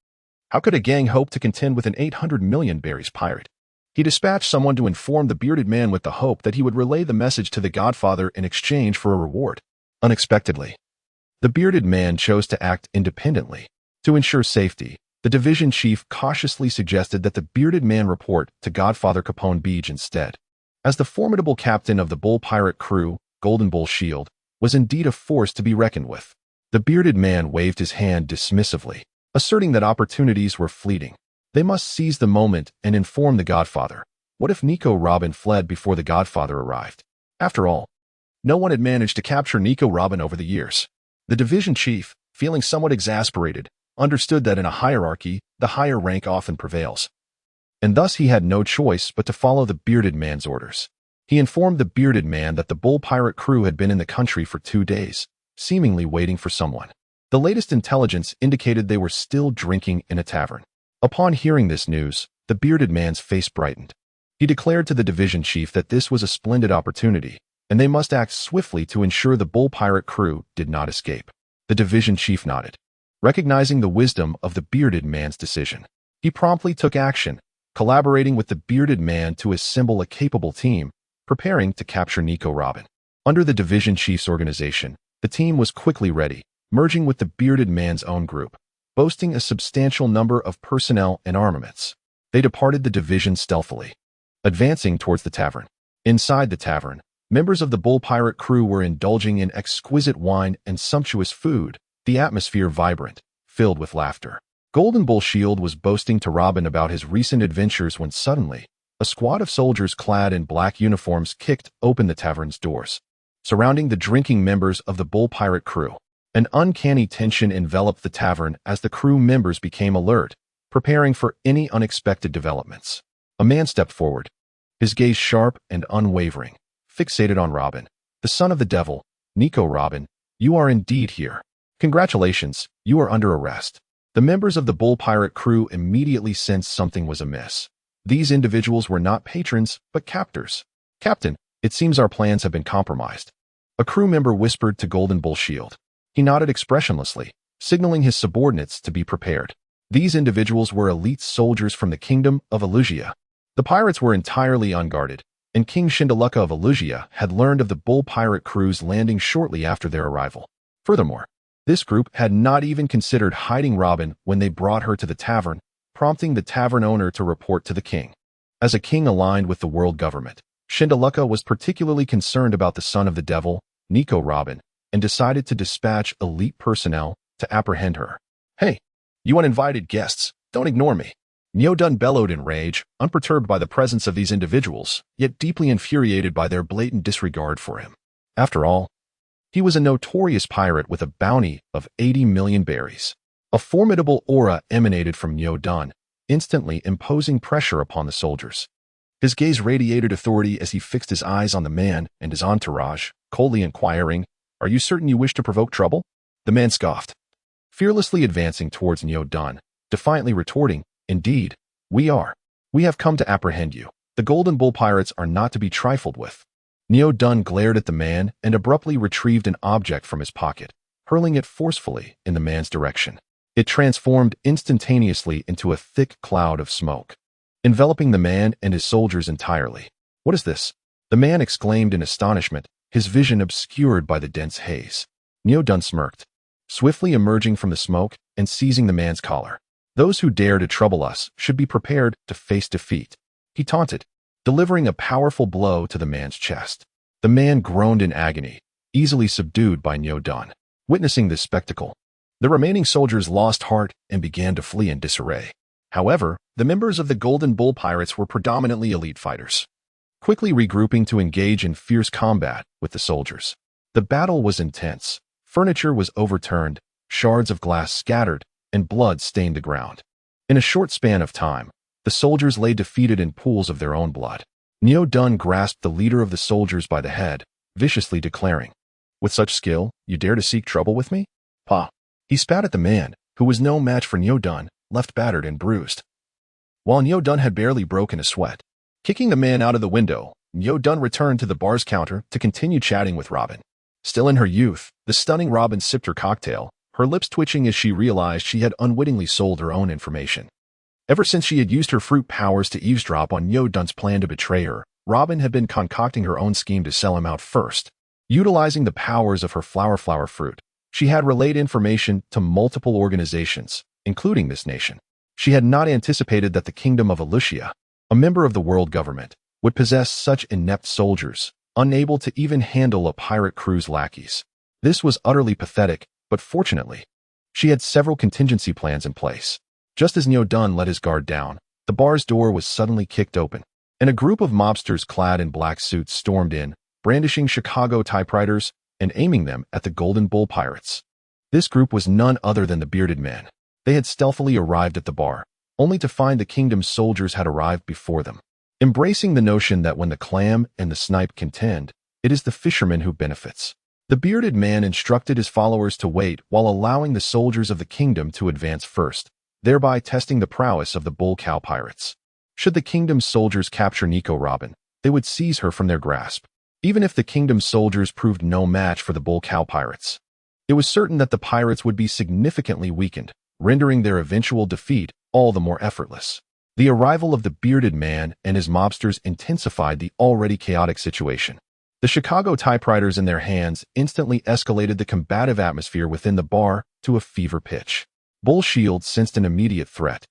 [SPEAKER 1] how could a gang hope to contend with an 800 million berries pirate? He dispatched someone to inform the bearded man with the hope that he would relay the message to the Godfather in exchange for a reward. Unexpectedly, the bearded man chose to act independently. To ensure safety, the division chief cautiously suggested that the bearded man report to Godfather Capone Beach instead. As the formidable captain of the bull pirate crew, Golden Bull Shield, was indeed a force to be reckoned with. The bearded man waved his hand dismissively, asserting that opportunities were fleeting. They must seize the moment and inform the Godfather. What if Nico Robin fled before the Godfather arrived? After all, no one had managed to capture Nico Robin over the years. The division chief, feeling somewhat exasperated, understood that in a hierarchy, the higher rank often prevails. And thus he had no choice but to follow the bearded man's orders. He informed the bearded man that the bull pirate crew had been in the country for 2 days, seemingly waiting for someone. The latest intelligence indicated they were still drinking in a tavern. Upon hearing this news, the bearded man's face brightened. He declared to the division chief that this was a splendid opportunity, and they must act swiftly to ensure the bull pirate crew did not escape. The division chief nodded, recognizing the wisdom of the bearded man's decision. He promptly took action, collaborating with the bearded man to assemble a capable team, preparing to capture Nico Robin. Under the division chief's organization, the team was quickly ready, merging with the bearded man's own group, boasting a substantial number of personnel and armaments. They departed the division stealthily, advancing towards the tavern. Inside the tavern, members of the bull pirate crew were indulging in exquisite wine and sumptuous food, the atmosphere vibrant, filled with laughter. Golden Bull Shield was boasting to Robin about his recent adventures when suddenly, a squad of soldiers clad in black uniforms kicked open the tavern's doors, surrounding the drinking members of the bull pirate crew. An uncanny tension enveloped the tavern as the crew members became alert, preparing for any unexpected developments. A man stepped forward, his gaze sharp and unwavering, fixated on Robin. "The son of the devil, Nico Robin, you are indeed here. Congratulations, you are under arrest." The members of the bull pirate crew immediately sensed something was amiss. These individuals were not patrons, but captors. "Captain, it seems our plans have been compromised," a crew member whispered to Golden Bull Shield. He nodded expressionlessly, signaling his subordinates to be prepared. These individuals were elite soldiers from the kingdom of Alugia. The pirates were entirely unguarded, and King Shindaluka of Alugia had learned of the bull pirate crew's landing shortly after their arrival. Furthermore, this group had not even considered hiding Robin when they brought her to the tavern, prompting the tavern owner to report to the king. As a king aligned with the world government, Shindaluka was particularly concerned about the son of the devil, Nico Robin, and decided to dispatch elite personnel to apprehend her. "Hey, you uninvited guests, don't ignore me." Neodun bellowed in rage, unperturbed by the presence of these individuals, yet deeply infuriated by their blatant disregard for him. After all, he was a notorious pirate with a bounty of 80 million berries. A formidable aura emanated from Neodun, instantly imposing pressure upon the soldiers. His gaze radiated authority as he fixed his eyes on the man and his entourage, coldly inquiring, "Are you certain you wish to provoke trouble?" The man scoffed, fearlessly advancing towards Neodun, defiantly retorting, "Indeed, we are. We have come to apprehend you. The Golden Bull Pirates are not to be trifled with." Neodun glared at the man and abruptly retrieved an object from his pocket, hurling it forcefully in the man's direction. It transformed instantaneously into a thick cloud of smoke, enveloping the man and his soldiers entirely. "What is this?" the man exclaimed in astonishment, his vision obscured by the dense haze. Nyo-dun smirked, swiftly emerging from the smoke and seizing the man's collar. "Those who dare to trouble us should be prepared to face defeat," he taunted, delivering a powerful blow to the man's chest. The man groaned in agony, easily subdued by Nyo-dun. Witnessing this spectacle, the remaining soldiers lost heart and began to flee in disarray. However, the members of the Golden Bull Pirates were predominantly elite fighters, quickly regrouping to engage in fierce combat with the soldiers. The battle was intense. Furniture was overturned, shards of glass scattered, and blood stained the ground. In a short span of time, the soldiers lay defeated in pools of their own blood. Nyo-dun grasped the leader of the soldiers by the head, viciously declaring, "With such skill, you dare to seek trouble with me?" "Pah!" He spat at the man, who was no match for Nyo-dun, left battered and bruised, while Nyo-dun had barely broken a sweat. Kicking the man out of the window, Nyo-dun returned to the bar's counter to continue chatting with Robin. Still in her youth, the stunning Robin sipped her cocktail, her lips twitching as she realized she had unwittingly sold her own information. Ever since she had used her fruit powers to eavesdrop on Nyo-dun's plan to betray her, Robin had been concocting her own scheme to sell him out first. Utilizing the powers of her flower fruit, she had relayed information to multiple organizations, including this nation. She had not anticipated that the Kingdom of Alucia, a member of the world government, would possess such inept soldiers, unable to even handle a pirate crew's lackeys. This was utterly pathetic, but fortunately, she had several contingency plans in place. Just as Nyo-dun let his guard down, the bar's door was suddenly kicked open, and a group of mobsters clad in black suits stormed in, brandishing Chicago typewriters and aiming them at the Golden Bull Pirates. This group was none other than the bearded men. They had stealthily arrived at the bar, only to find the kingdom's soldiers had arrived before them. Embracing the notion that when the clam and the snipe contend, it is the fisherman who benefits, the bearded man instructed his followers to wait while allowing the soldiers of the kingdom to advance first, thereby testing the prowess of the bull cow pirates. Should the kingdom's soldiers capture Nico Robin, they would seize her from their grasp. Even if the kingdom's soldiers proved no match for the bull cow pirates, it was certain that the pirates would be significantly weakened, rendering their eventual defeat all the more effortless. The arrival of the bearded man and his mobsters intensified the already chaotic situation. The Chicago typewriters in their hands instantly escalated the combative atmosphere within the bar to a fever pitch. Bull Shield sensed an immediate threat.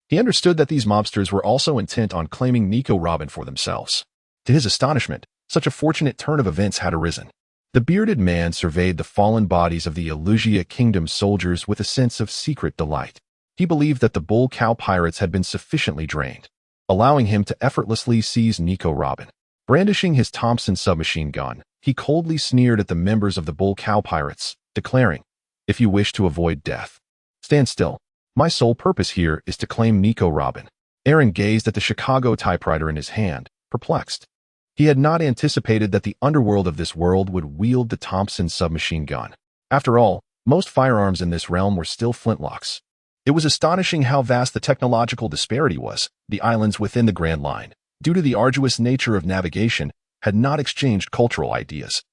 [SPEAKER 1] He understood that these mobsters were also intent on claiming Nico Robin for themselves. To his astonishment, such a fortunate turn of events had arisen. The bearded man surveyed the fallen bodies of the Alucia Kingdom soldiers with a sense of secret delight. He believed that the bull cow pirates had been sufficiently drained, allowing him to effortlessly seize Nico Robin. Brandishing his Thompson submachine gun, he coldly sneered at the members of the bull cow pirates, declaring, "If you wish to avoid death, stand still. My sole purpose here is to claim Nico Robin." Aaron gazed at the Chicago typewriter in his hand, perplexed. He had not anticipated that the underworld of this world would wield the Thompson submachine gun. After all, most firearms in this realm were still flintlocks. It was astonishing how vast the technological disparity was. The islands within the Grand Line, due to the arduous nature of navigation, had not exchanged cultural ideas,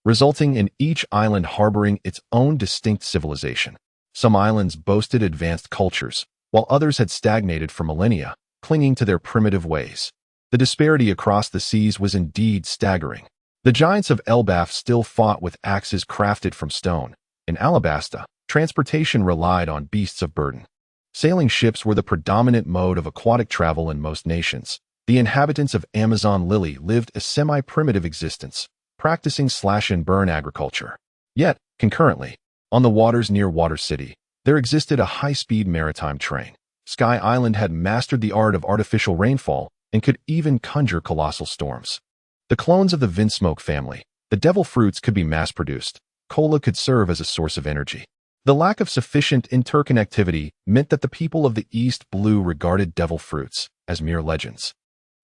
[SPEAKER 1] resulting in each island harboring its own distinct civilization. Some islands boasted advanced cultures, while others had stagnated for millennia, clinging to their primitive ways. The disparity across the seas was indeed staggering. The giants of Elbaf still fought with axes crafted from stone. In Alabasta, transportation relied on beasts of burden. Sailing ships were the predominant mode of aquatic travel in most nations. The inhabitants of Amazon Lily lived a semi-primitive existence, practicing slash-and-burn agriculture. Yet, concurrently, on the waters near Water City, there existed a high-speed maritime train. Sky Island had mastered the art of artificial rainfall and could even conjure colossal storms. The clones of the Vinsmoke family, the devil fruits, could be mass-produced. Cola could serve as a source of energy. The lack of sufficient interconnectivity meant that the people of the East Blue regarded devil fruits as mere legends,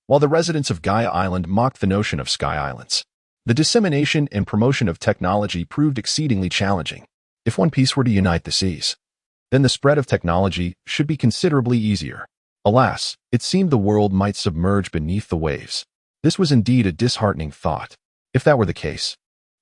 [SPEAKER 1] while the residents of Gaia Island mocked the notion of Sky Islands. The dissemination and promotion of technology proved exceedingly challenging. If One Piece were to unite the seas, then the spread of technology should be considerably easier. Alas, it seemed the world might submerge beneath the waves. This was indeed a disheartening thought. If that were the case,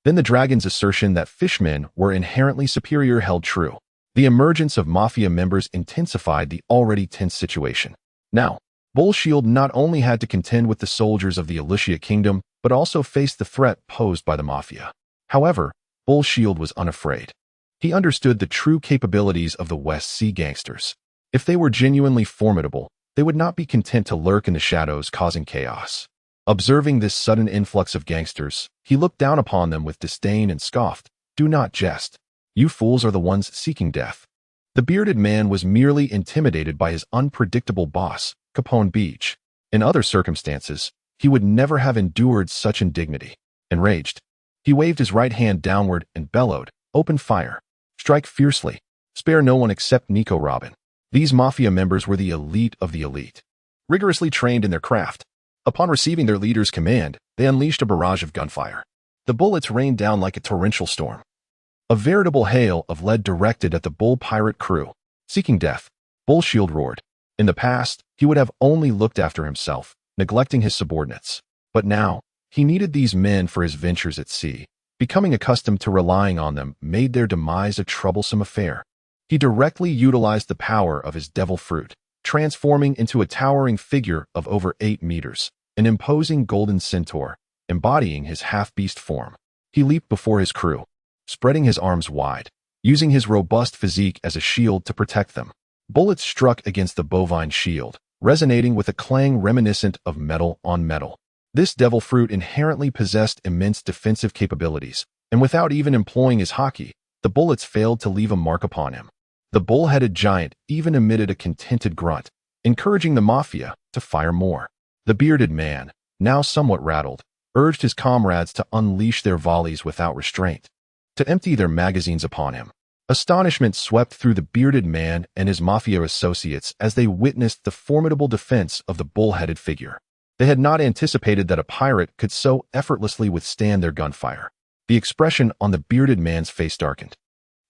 [SPEAKER 1] Then the dragon's assertion that fishmen were inherently superior held true. The emergence of mafia members intensified the already tense situation. Now, Bull Shield not only had to contend with the soldiers of the Alicia Kingdom, but also faced the threat posed by the mafia. However, Bull Shield was unafraid. He understood the true capabilities of the West Sea gangsters. If they were genuinely formidable, they would not be content to lurk in the shadows causing chaos. Observing this sudden influx of gangsters, he looked down upon them with disdain and scoffed, "Do not jest. You fools are the ones seeking death." The bearded man was merely intimidated by his unpredictable boss, Capone Beach. In other circumstances, he would never have endured such indignity. Enraged, he waved his right hand downward and bellowed, "Open fire. Strike fiercely. Spare no one except Nico Robin." These mafia members were the elite of the elite, rigorously trained in their craft. Upon receiving their leader's command, they unleashed a barrage of gunfire. The bullets rained down like a torrential storm. A veritable hail of lead directed at the Bull pirate crew. Seeking death, Bull Shield roared. In the past, he would have only looked after himself, neglecting his subordinates. But now, he needed these men for his ventures at sea. Becoming accustomed to relying on them made their demise a troublesome affair. He directly utilized the power of his devil fruit, transforming into a towering figure of over 8 meters, an imposing golden centaur, embodying his half-beast form. He leaped before his crew, spreading his arms wide, using his robust physique as a shield to protect them. Bullets struck against the bovine shield, resonating with a clang reminiscent of metal on metal. This devil fruit inherently possessed immense defensive capabilities, and without even employing his haki, the bullets failed to leave a mark upon him. The bull-headed giant even emitted a contented grunt, encouraging the mafia to fire more. The bearded man, now somewhat rattled, urged his comrades to unleash their volleys without restraint, to empty their magazines upon him. Astonishment swept through the bearded man and his mafia associates as they witnessed the formidable defense of the bull-headed figure. They had not anticipated that a pirate could so effortlessly withstand their gunfire. The expression on the bearded man's face darkened,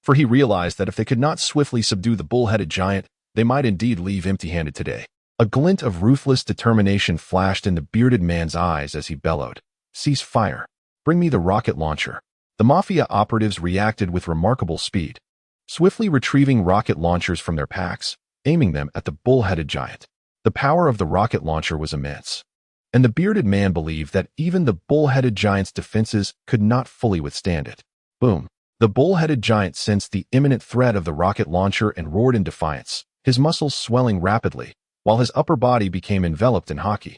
[SPEAKER 1] for he realized that if they could not swiftly subdue the bull-headed giant, they might indeed leave empty-handed today. A glint of ruthless determination flashed in the bearded man's eyes as he bellowed, "Cease fire. Bring me the rocket launcher." The mafia operatives reacted with remarkable speed, swiftly retrieving rocket launchers from their packs, aiming them at the bull-headed giant. The power of the rocket launcher was immense, and the bearded man believed that even the bull-headed giant's defenses could not fully withstand it. Boom! The bull-headed giant sensed the imminent threat of the rocket launcher and roared in defiance, his muscles swelling rapidly, while his upper body became enveloped in haki,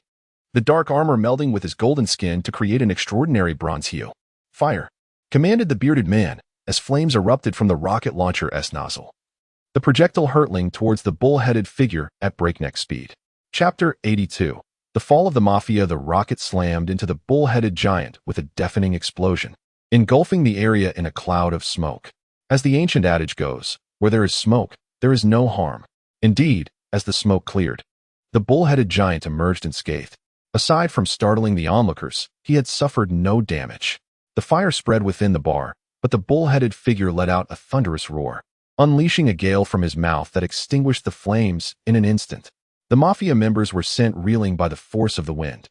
[SPEAKER 1] the dark armor melding with his golden skin to create an extraordinary bronze heel. "Fire!" commanded the bearded man, as flames erupted from the rocket launcher's nozzle, the projectile hurtling towards the bull-headed figure at breakneck speed. Chapter 82. The Fall of the Mafia. The rocket slammed into the bull-headed giant with a deafening explosion, engulfing the area in a cloud of smoke. As the ancient adage goes, where there is smoke, there is no harm. Indeed, as the smoke cleared, the bull-headed giant emerged unscathed. Aside from startling the onlookers, he had suffered no damage. The fire spread within the bar, but the bull-headed figure let out a thunderous roar, unleashing a gale from his mouth that extinguished the flames in an instant. The mafia members were sent reeling by the force of the wind.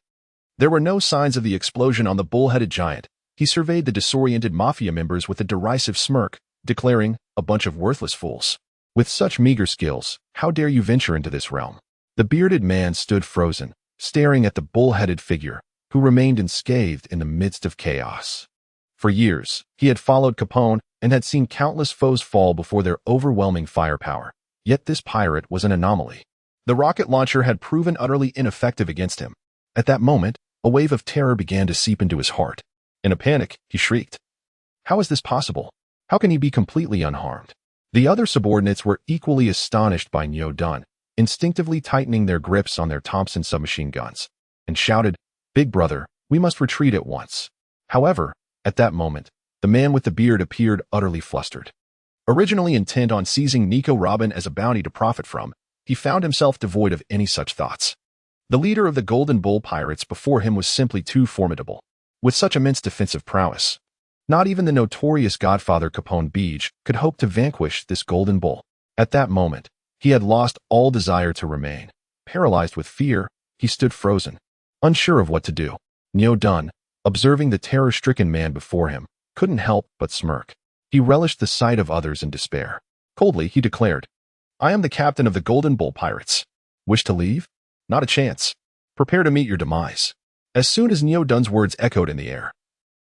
[SPEAKER 1] There were no signs of the explosion on the bull-headed giant. He surveyed the disoriented mafia members with a derisive smirk, declaring, "A bunch of worthless fools. With such meager skills, how dare you venture into this realm?" The bearded man stood frozen, staring at the bull-headed figure, who remained unscathed in the midst of chaos. For years, he had followed Capone and had seen countless foes fall before their overwhelming firepower. Yet this pirate was an anomaly. The rocket launcher had proven utterly ineffective against him. At that moment, a wave of terror began to seep into his heart. In a panic, he shrieked, "How is this possible? How can he be completely unharmed?" The other subordinates were equally astonished by Nyo Dun, instinctively tightening their grips on their Thompson submachine guns, and shouted, "Big brother, we must retreat at once." However, at that moment, the man with the beard appeared utterly flustered. Originally intent on seizing Nico Robin as a bounty to profit from, he found himself devoid of any such thoughts. The leader of the Golden Bull pirates before him was simply too formidable. With such immense defensive prowess, not even the notorious godfather Capone Beach could hope to vanquish this Golden Bull. At that moment, he had lost all desire to remain. Paralyzed with fear, he stood frozen, unsure of what to do. Nyo Dun, observing the terror-stricken man before him, couldn't help but smirk. He relished the sight of others in despair. Coldly, he declared, "I am the captain of the Golden Bull Pirates. Wish to leave? Not a chance. Prepare to meet your demise." As soon as Neo Dun's words echoed in the air,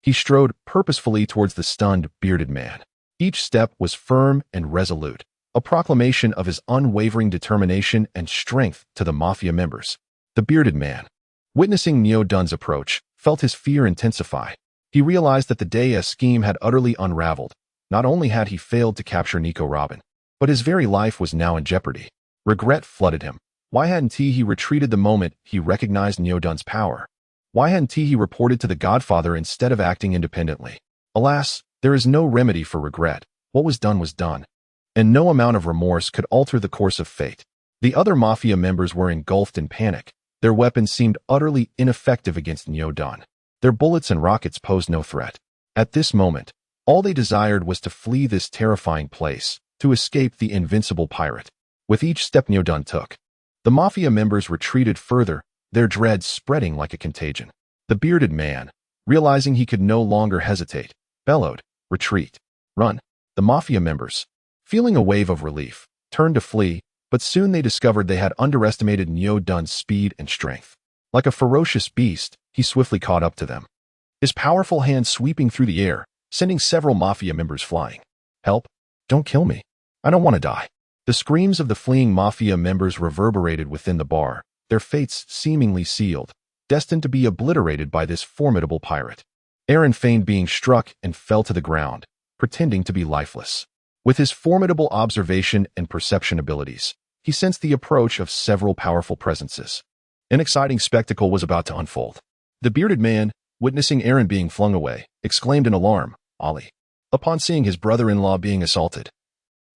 [SPEAKER 1] he strode purposefully towards the stunned, bearded man. Each step was firm and resolute, a proclamation of his unwavering determination and strength to the mafia members. The bearded man, witnessing Neo Dun's approach, felt his fear intensify. He realized that the Daya scheme had utterly unraveled. Not only had he failed to capture Nico Robin, but his very life was now in jeopardy. Regret flooded him. Why hadn't he retreated the moment he recognized Neo Dun's power? Why hadn't he reported to the Godfather instead of acting independently? Alas, there is no remedy for regret. What was done, and no amount of remorse could alter the course of fate. The other mafia members were engulfed in panic. Their weapons seemed utterly ineffective against Neo Dun. Their bullets and rockets posed no threat. At this moment, all they desired was to flee this terrifying place, to escape the invincible pirate. With each step Neo Dun took, the mafia members retreated further, their dread spreading like a contagion. The bearded man, realizing he could no longer hesitate, bellowed, "Retreat! Run!" The mafia members, feeling a wave of relief, turned to flee, but soon they discovered they had underestimated Neo Dun's speed and strength. Like a ferocious beast, he swiftly caught up to them, his powerful hand sweeping through the air, sending several mafia members flying. "Help! Don't kill me! I don't want to die!" The screams of the fleeing mafia members reverberated within the bar, their fates seemingly sealed, destined to be obliterated by this formidable pirate. Aaron feigned being struck and fell to the ground, pretending to be lifeless. With his formidable observation and perception abilities, he sensed the approach of several powerful presences. An exciting spectacle was about to unfold. The bearded man, witnessing Aaron being flung away, exclaimed in alarm, "Ali!" upon seeing his brother-in-law being assaulted.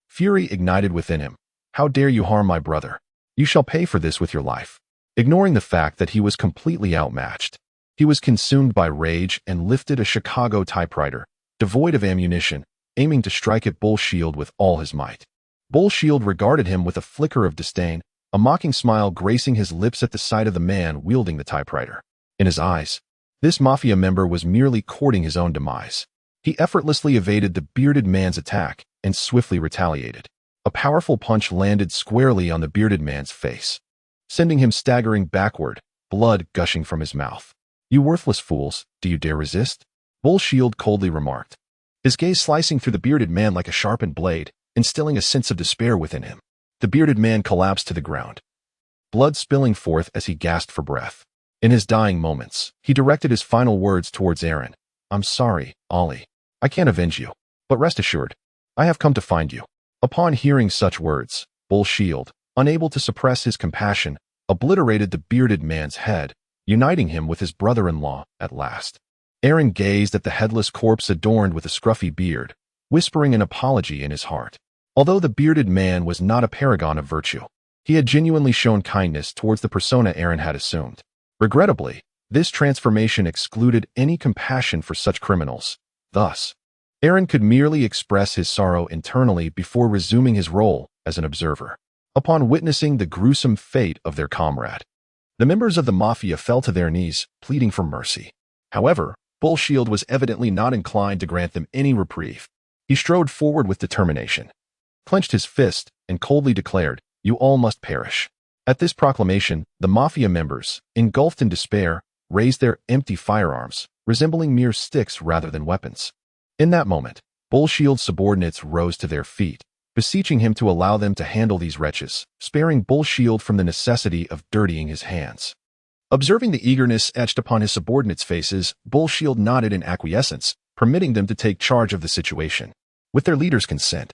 [SPEAKER 1] Fury ignited within him. "How dare you harm my brother? You shall pay for this with your life." Ignoring the fact that he was completely outmatched, he was consumed by rage and lifted a Chicago typewriter, devoid of ammunition, aiming to strike at Bull Shield with all his might. Bull Shield regarded him with a flicker of disdain, a mocking smile gracing his lips at the sight of the man wielding the typewriter. In his eyes, this mafia member was merely courting his own demise. He effortlessly evaded the bearded man's attack and swiftly retaliated. A powerful punch landed squarely on the bearded man's face, sending him staggering backward, blood gushing from his mouth. "You worthless fools, do you dare resist?" Bull Shield coldly remarked, his gaze slicing through the bearded man like a sharpened blade, instilling a sense of despair within him. The bearded man collapsed to the ground, blood spilling forth as he gasped for breath. In his dying moments, he directed his final words towards Aaron. "I'm sorry, Ali. I can't avenge you, but rest assured, I have come to find you." Upon hearing such words, Bull Shield, unable to suppress his compassion, obliterated the bearded man's head, uniting him with his brother-in-law at last. Aaron gazed at the headless corpse adorned with a scruffy beard, whispering an apology in his heart. Although the bearded man was not a paragon of virtue, he had genuinely shown kindness towards the persona Aaron had assumed. Regrettably, this transformation excluded any compassion for such criminals. Thus, Aaron could merely express his sorrow internally before resuming his role as an observer. Upon witnessing the gruesome fate of their comrade, the members of the mafia fell to their knees, pleading for mercy. However, Bull Shield was evidently not inclined to grant them any reprieve. He strode forward with determination, clenched his fist, and coldly declared, "You all must perish." At this proclamation, the mafia members, engulfed in despair, raised their empty firearms, resembling mere sticks rather than weapons. In that moment, Bull Shield's subordinates rose to their feet, beseeching him to allow them to handle these wretches, sparing Bull Shield from the necessity of dirtying his hands. Observing the eagerness etched upon his subordinates' faces, Bull Shield nodded in acquiescence, permitting them to take charge of the situation. With their leader's consent,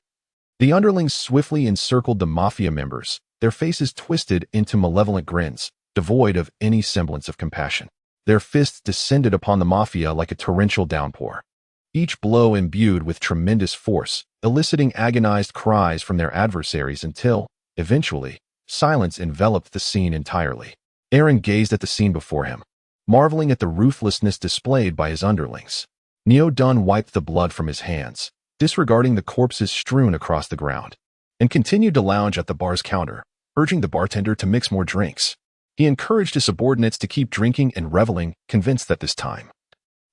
[SPEAKER 1] the underlings swiftly encircled the mafia members, their faces twisted into malevolent grins, devoid of any semblance of compassion. Their fists descended upon the mafia like a torrential downpour, each blow imbued with tremendous force, eliciting agonized cries from their adversaries until, eventually, silence enveloped the scene entirely. Aaron gazed at the scene before him, marveling at the ruthlessness displayed by his underlings. Neo Dun wiped the blood from his hands, disregarding the corpses strewn across the ground, and continued to lounge at the bar's counter, urging the bartender to mix more drinks. He encouraged his subordinates to keep drinking and reveling, convinced that this time,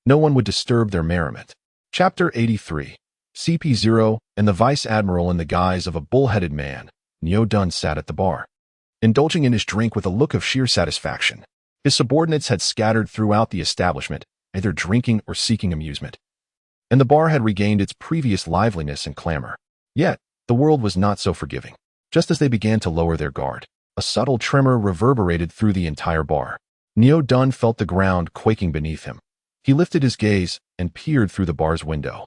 [SPEAKER 1] no one would disturb their merriment. Chapter 83. CP0 and the Vice Admiral in the guise of a bull-headed man, Neo Dun sat at the bar, indulging in his drink with a look of sheer satisfaction. His subordinates had scattered throughout the establishment, either drinking or seeking amusement, and the bar had regained its previous liveliness and clamor. Yet, the world was not so forgiving. Just as they began to lower their guard, a subtle tremor reverberated through the entire bar. Neo Dun felt the ground quaking beneath him. He lifted his gaze and peered through the bar's window,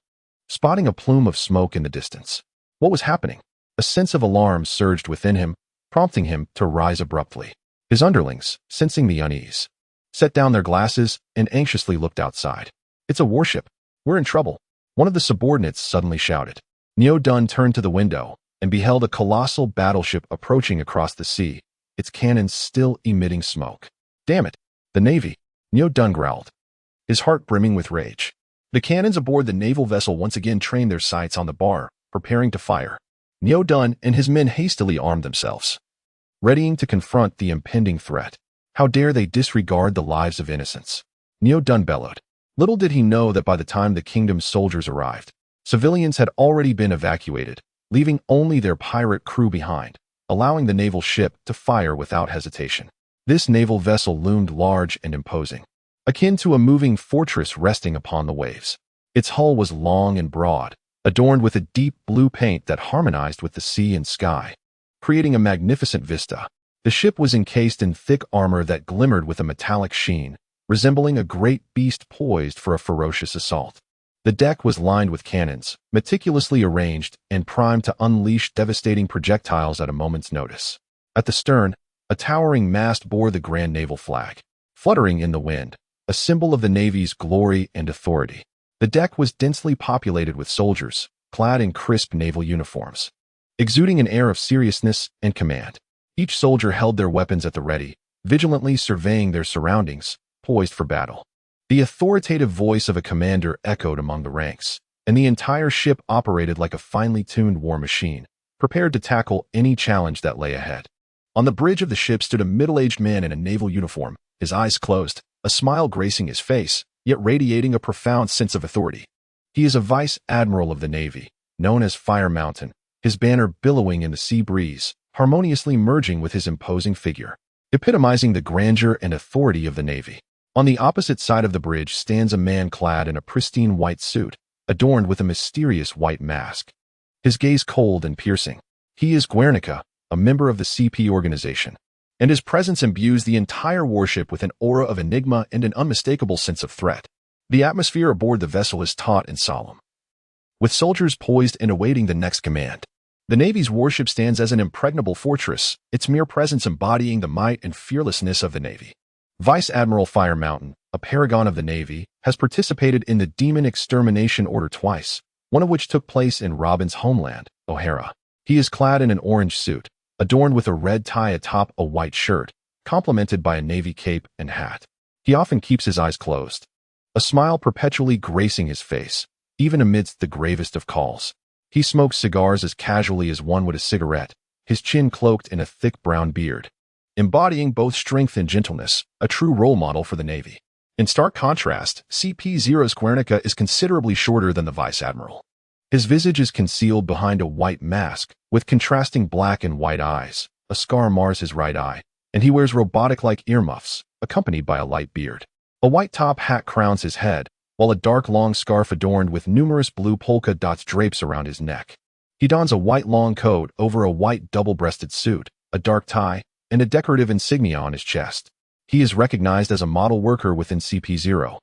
[SPEAKER 1] spotting a plume of smoke in the distance. What was happening? A sense of alarm surged within him, prompting him to rise abruptly. His underlings, sensing the unease, set down their glasses and anxiously looked outside. "It's a warship. We're in trouble," one of the subordinates suddenly shouted. Neo Dun turned to the window and beheld a colossal battleship approaching across the sea, its cannons still emitting smoke. "Damn it! The Navy!" Neo Dun growled, his heart brimming with rage. The cannons aboard the naval vessel once again trained their sights on the bar, preparing to fire. Neo Dun and his men hastily armed themselves, readying to confront the impending threat. How dare they disregard the lives of innocents? Neo Dun bellowed. Little did he know that by the time the kingdom's soldiers arrived, civilians had already been evacuated, leaving only their pirate crew behind, allowing the naval ship to fire without hesitation. This naval vessel loomed large and imposing, akin to a moving fortress resting upon the waves. Its hull was long and broad, adorned with a deep blue paint that harmonized with the sea and sky, creating a magnificent vista. The ship was encased in thick armor that glimmered with a metallic sheen, resembling a great beast poised for a ferocious assault. The deck was lined with cannons, meticulously arranged and primed to unleash devastating projectiles at a moment's notice. At the stern, a towering mast bore the grand naval flag, fluttering in the wind, a symbol of the Navy's glory and authority. The deck was densely populated with soldiers, clad in crisp naval uniforms, exuding an air of seriousness and command. Each soldier held their weapons at the ready, vigilantly surveying their surroundings, poised for battle. The authoritative voice of a commander echoed among the ranks, and the entire ship operated like a finely tuned war machine, prepared to tackle any challenge that lay ahead. On the bridge of the ship stood a middle-aged man in a naval uniform, his eyes closed, a smile gracing his face, yet radiating a profound sense of authority. He is a Vice Admiral of the Navy, known as Fire Mountain, his banner billowing in the sea breeze, harmoniously merging with his imposing figure, epitomizing the grandeur and authority of the Navy. On the opposite side of the bridge stands a man clad in a pristine white suit, adorned with a mysterious white mask, his gaze cold and piercing. He is Guernica, a member of the CP organization, and his presence imbues the entire warship with an aura of enigma and an unmistakable sense of threat. The atmosphere aboard the vessel is taut and solemn, with soldiers poised and awaiting the next command. The Navy's warship stands as an impregnable fortress, its mere presence embodying the might and fearlessness of the Navy. Vice Admiral Fire Mountain, a paragon of the Navy, has participated in the Demon Extermination Order twice, one of which took place in Robin's homeland, O'Hara. He is clad in an orange suit, adorned with a red tie atop a white shirt, complemented by a navy cape and hat. He often keeps his eyes closed, a smile perpetually gracing his face, even amidst the gravest of calls. He smokes cigars as casually as one would a cigarette, his chin cloaked in a thick brown beard, embodying both strength and gentleness, a true role model for the Navy. In stark contrast, CP0's Guernica is considerably shorter than the Vice Admiral. His visage is concealed behind a white mask, with contrasting black and white eyes. A scar mars his right eye, and he wears robotic-like earmuffs, accompanied by a light beard. A white top hat crowns his head, while a dark long scarf adorned with numerous blue polka dots drapes around his neck. He dons a white long coat over a white double-breasted suit, a dark tie, and a decorative insignia on his chest. He is recognized as a model worker within CP0,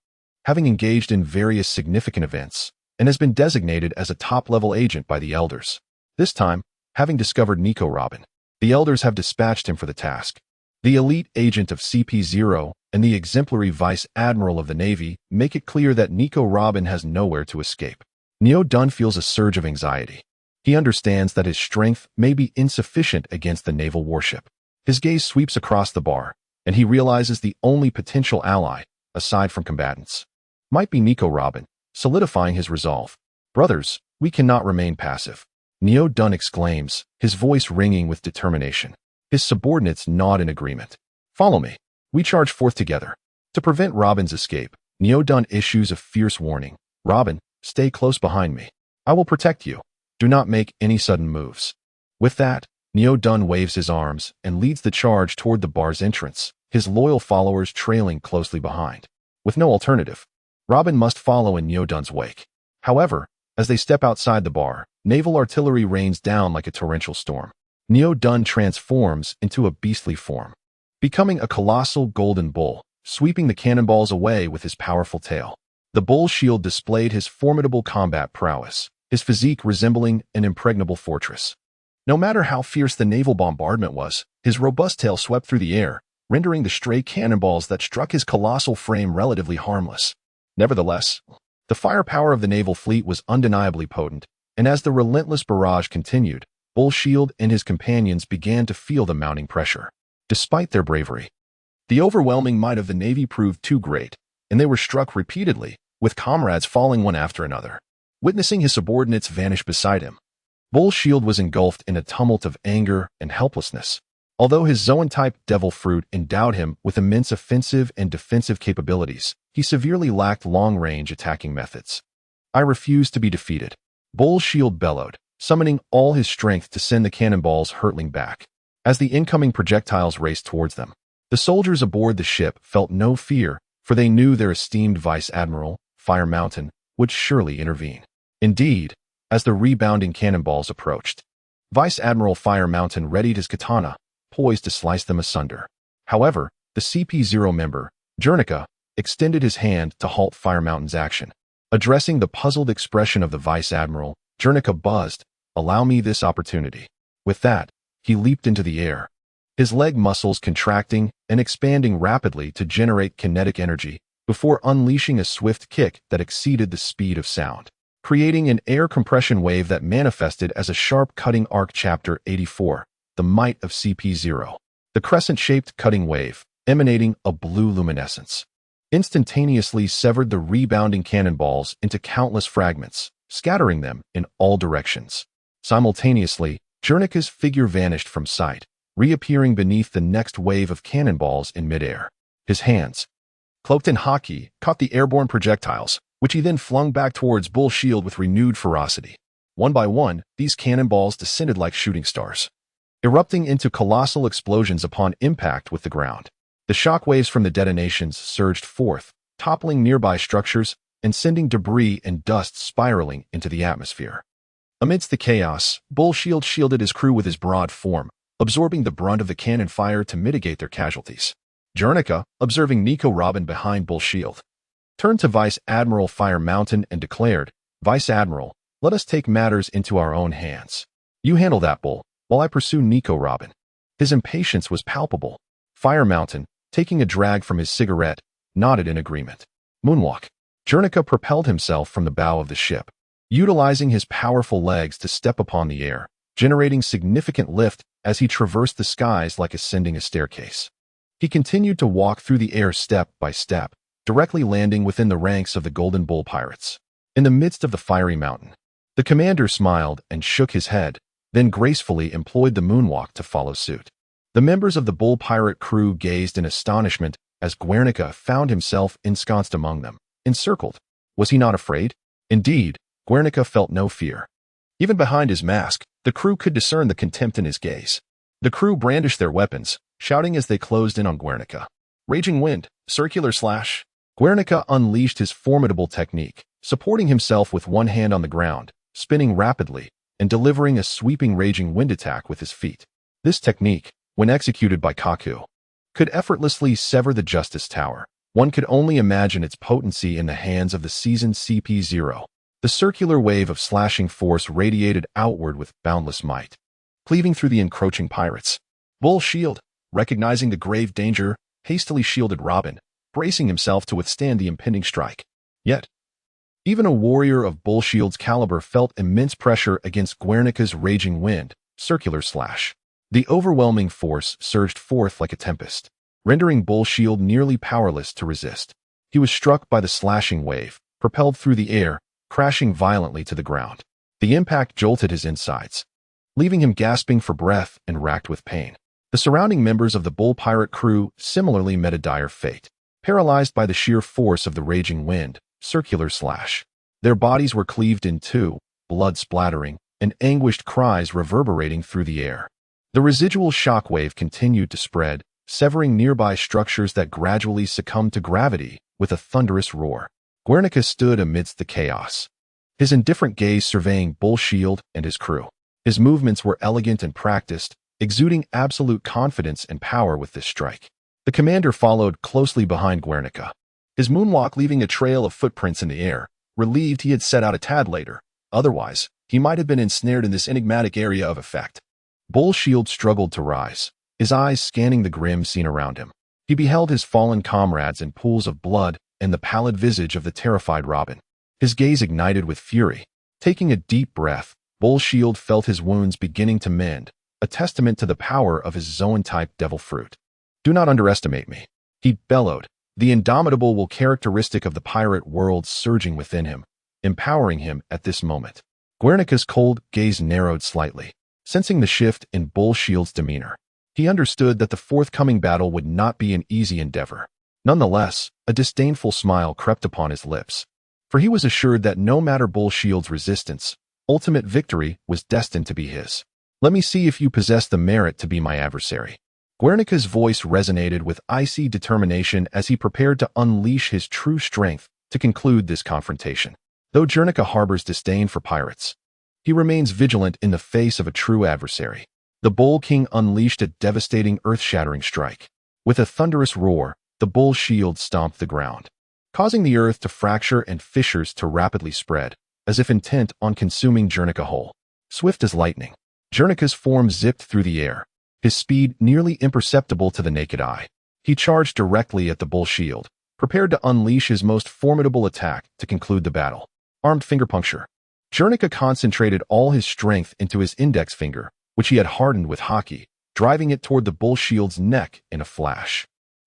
[SPEAKER 1] having engaged in various significant events, and has been designated as a top-level agent by the Elders. This time, having discovered Nico Robin, the Elders have dispatched him for the task. The elite agent of CP0 and the exemplary Vice Admiral of the Navy make it clear that Nico Robin has nowhere to escape. Neo Dun feels a surge of anxiety. He understands that his strength may be insufficient against the naval warship. His gaze sweeps across the bar, and he realizes the only potential ally, aside from combatants, might be Nico Robin, solidifying his resolve. "Brothers, we cannot remain passive," Neo Dun exclaims, his voice ringing with determination. His subordinates nod in agreement. "Follow me." We charge forth together. To prevent Robin's escape, Neo Dun issues a fierce warning. "Robin, Stay close behind me. I will protect you. Do not make any sudden moves." With that, Neodun waves his arms and leads the charge toward the bar's entrance, his loyal followers trailing closely behind. With no alternative, Robin must follow in Neodun's wake. However, as they step outside the bar, naval artillery rains down like a torrential storm. Neodun transforms into a beastly form, becoming a colossal golden bull, sweeping the cannonballs away with his powerful tail. The bull's shield displayed his formidable combat prowess, his physique resembling an impregnable fortress. No matter how fierce the naval bombardment was, his robust tail swept through the air, rendering the stray cannonballs that struck his colossal frame relatively harmless. Nevertheless, the firepower of the naval fleet was undeniably potent, and as the relentless barrage continued, Bull Shield and his companions began to feel the mounting pressure. Despite their bravery, the overwhelming might of the Navy proved too great, and they were struck repeatedly, with comrades falling one after another. Witnessing his subordinates vanish beside him, Bull Shield was engulfed in a tumult of anger and helplessness. Although his Zoan-type devil fruit endowed him with immense offensive and defensive capabilities, he severely lacked long-range attacking methods. "I refuse to be defeated," Bull Shield bellowed, summoning all his strength to send the cannonballs hurtling back. As the incoming projectiles raced towards them, the soldiers aboard the ship felt no fear, for they knew their esteemed Vice Admiral, Fire Mountain, would surely intervene. Indeed, as the rebounding cannonballs approached, Vice Admiral Fire Mountain readied his katana, poised to slice them asunder. However, the CP0 member, Jernica, extended his hand to halt Fire Mountain's action. Addressing the puzzled expression of the Vice Admiral, Jernica buzzed, "Allow me this opportunity." With that, he leaped into the air, his leg muscles contracting and expanding rapidly to generate kinetic energy before unleashing a swift kick that exceeded the speed of sound, creating an air compression wave that manifested as a sharp cutting arc. Chapter 84, The Might of CP0. The crescent-shaped cutting wave, emanating a blue luminescence, instantaneously severed the rebounding cannonballs into countless fragments, scattering them in all directions. Simultaneously, Jernica's figure vanished from sight, reappearing beneath the next wave of cannonballs in midair. His hands, cloaked in haki, caught the airborne projectiles, which he then flung back towards Bull Shield with renewed ferocity. One by one, these cannonballs descended like shooting stars, erupting into colossal explosions upon impact with the ground. The shockwaves from the detonations surged forth, toppling nearby structures and sending debris and dust spiraling into the atmosphere. Amidst the chaos, Bull Shield shielded his crew with his broad form, absorbing the brunt of the cannon fire to mitigate their casualties. Jernica, observing Nico Robin behind Bull Shield, turned to Vice Admiral Fire Mountain and declared, "Vice Admiral, let us take matters into our own hands. You handle that, Bull, while I pursue Nico Robin." His impatience was palpable. Fire Mountain, taking a drag from his cigarette, nodded in agreement. Moonwalk. Jernica propelled himself from the bow of the ship, utilizing his powerful legs to step upon the air, generating significant lift as he traversed the skies like ascending a staircase. He continued to walk through the air step by step, directly landing within the ranks of the Golden Bull pirates. In the midst of the fiery mountain, the commander smiled and shook his head, then gracefully employed the moonwalk to follow suit. The members of the Bull pirate crew gazed in astonishment as Guernica found himself ensconced among them, encircled. Was he not afraid? Indeed, Guernica felt no fear. Even behind his mask, the crew could discern the contempt in his gaze. The crew brandished their weapons, shouting as they closed in on Guernica. Raging Wind, Circular Slash. Guernica unleashed his formidable technique, supporting himself with one hand on the ground, spinning rapidly, and delivering a sweeping Raging Wind attack with his feet. This technique, when executed by Kaku, could effortlessly sever the Justice Tower. One could only imagine its potency in the hands of the seasoned CP0. The circular wave of slashing force radiated outward with boundless might, cleaving through the encroaching pirates. Bull Shield, recognizing the grave danger, hastily shielded Robin, bracing himself to withstand the impending strike. Yet, even a warrior of Bull Shield's caliber felt immense pressure against Guernica's Raging Wind, Circular Slash. The overwhelming force surged forth like a tempest, rendering Bull Shield nearly powerless to resist. He was struck by the slashing wave, propelled through the air, crashing violently to the ground. The impact jolted his insides, leaving him gasping for breath and racked with pain. The surrounding members of the Bull pirate crew similarly met a dire fate, paralyzed by the sheer force of the Raging Wind, Circular Slash. Their bodies were cleaved in two, blood splattering, and anguished cries reverberating through the air. The residual shockwave continued to spread, severing nearby structures that gradually succumbed to gravity with a thunderous roar. Guernica stood amidst the chaos, his indifferent gaze surveying Bull Shield and his crew. His movements were elegant and practiced, exuding absolute confidence and power with this strike. The commander followed closely behind Guernica, his moonwalk leaving a trail of footprints in the air, relieved he had set out a tad later. Otherwise, he might have been ensnared in this enigmatic area of effect. Bull Shield struggled to rise, his eyes scanning the grim scene around him. He beheld his fallen comrades in pools of blood and the pallid visage of the terrified Robin. His gaze ignited with fury. Taking a deep breath, Bull Shield felt his wounds beginning to mend, a testament to the power of his Zoan-type devil fruit. "Do not underestimate me," he bellowed, the indomitable will characteristic of the pirate world surging within him, empowering him at this moment. Guernica's cold gaze narrowed slightly, sensing the shift in Bull Shield's demeanor. He understood that the forthcoming battle would not be an easy endeavor. Nonetheless, a disdainful smile crept upon his lips, for he was assured that no matter Bull Shield's resistance, ultimate victory was destined to be his. "Let me see if you possess the merit to be my adversary." Guernica's voice resonated with icy determination as he prepared to unleash his true strength to conclude this confrontation. Though Guernica harbors disdain for pirates, he remains vigilant in the face of a true adversary. The Bull King unleashed a devastating earth-shattering strike. With a thunderous roar, the Bull Shield stomped the ground, causing the earth to fracture and fissures to rapidly spread, as if intent on consuming Guernica whole. Swift as lightning, Guernica's form zipped through the air, his speed nearly imperceptible to the naked eye. He charged directly at the Bull Shield, prepared to unleash his most formidable attack to conclude the battle. Armed finger puncture. Guernica concentrated all his strength into his index finger, which he had hardened with hockey, driving it toward the Bull Shield's neck in a flash.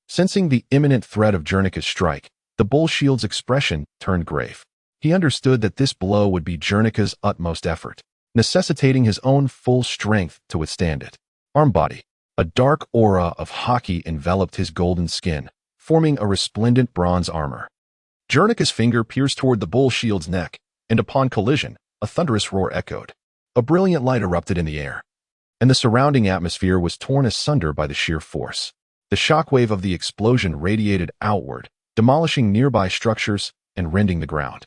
[SPEAKER 1] Sensing the imminent threat of Guernica's strike, the Bull Shield's expression turned grave. He understood that this blow would be Guernica's utmost effort, necessitating his own full strength to withstand it. Arm body. A dark aura of hockey enveloped his golden skin, forming a resplendent bronze armor. Guernica's finger pierced toward the Bull Shield's neck, and upon collision, a thunderous roar echoed. A brilliant light erupted in the air, and the surrounding atmosphere was torn asunder by the sheer force. The shockwave of the explosion radiated outward, demolishing nearby structures and rending the ground.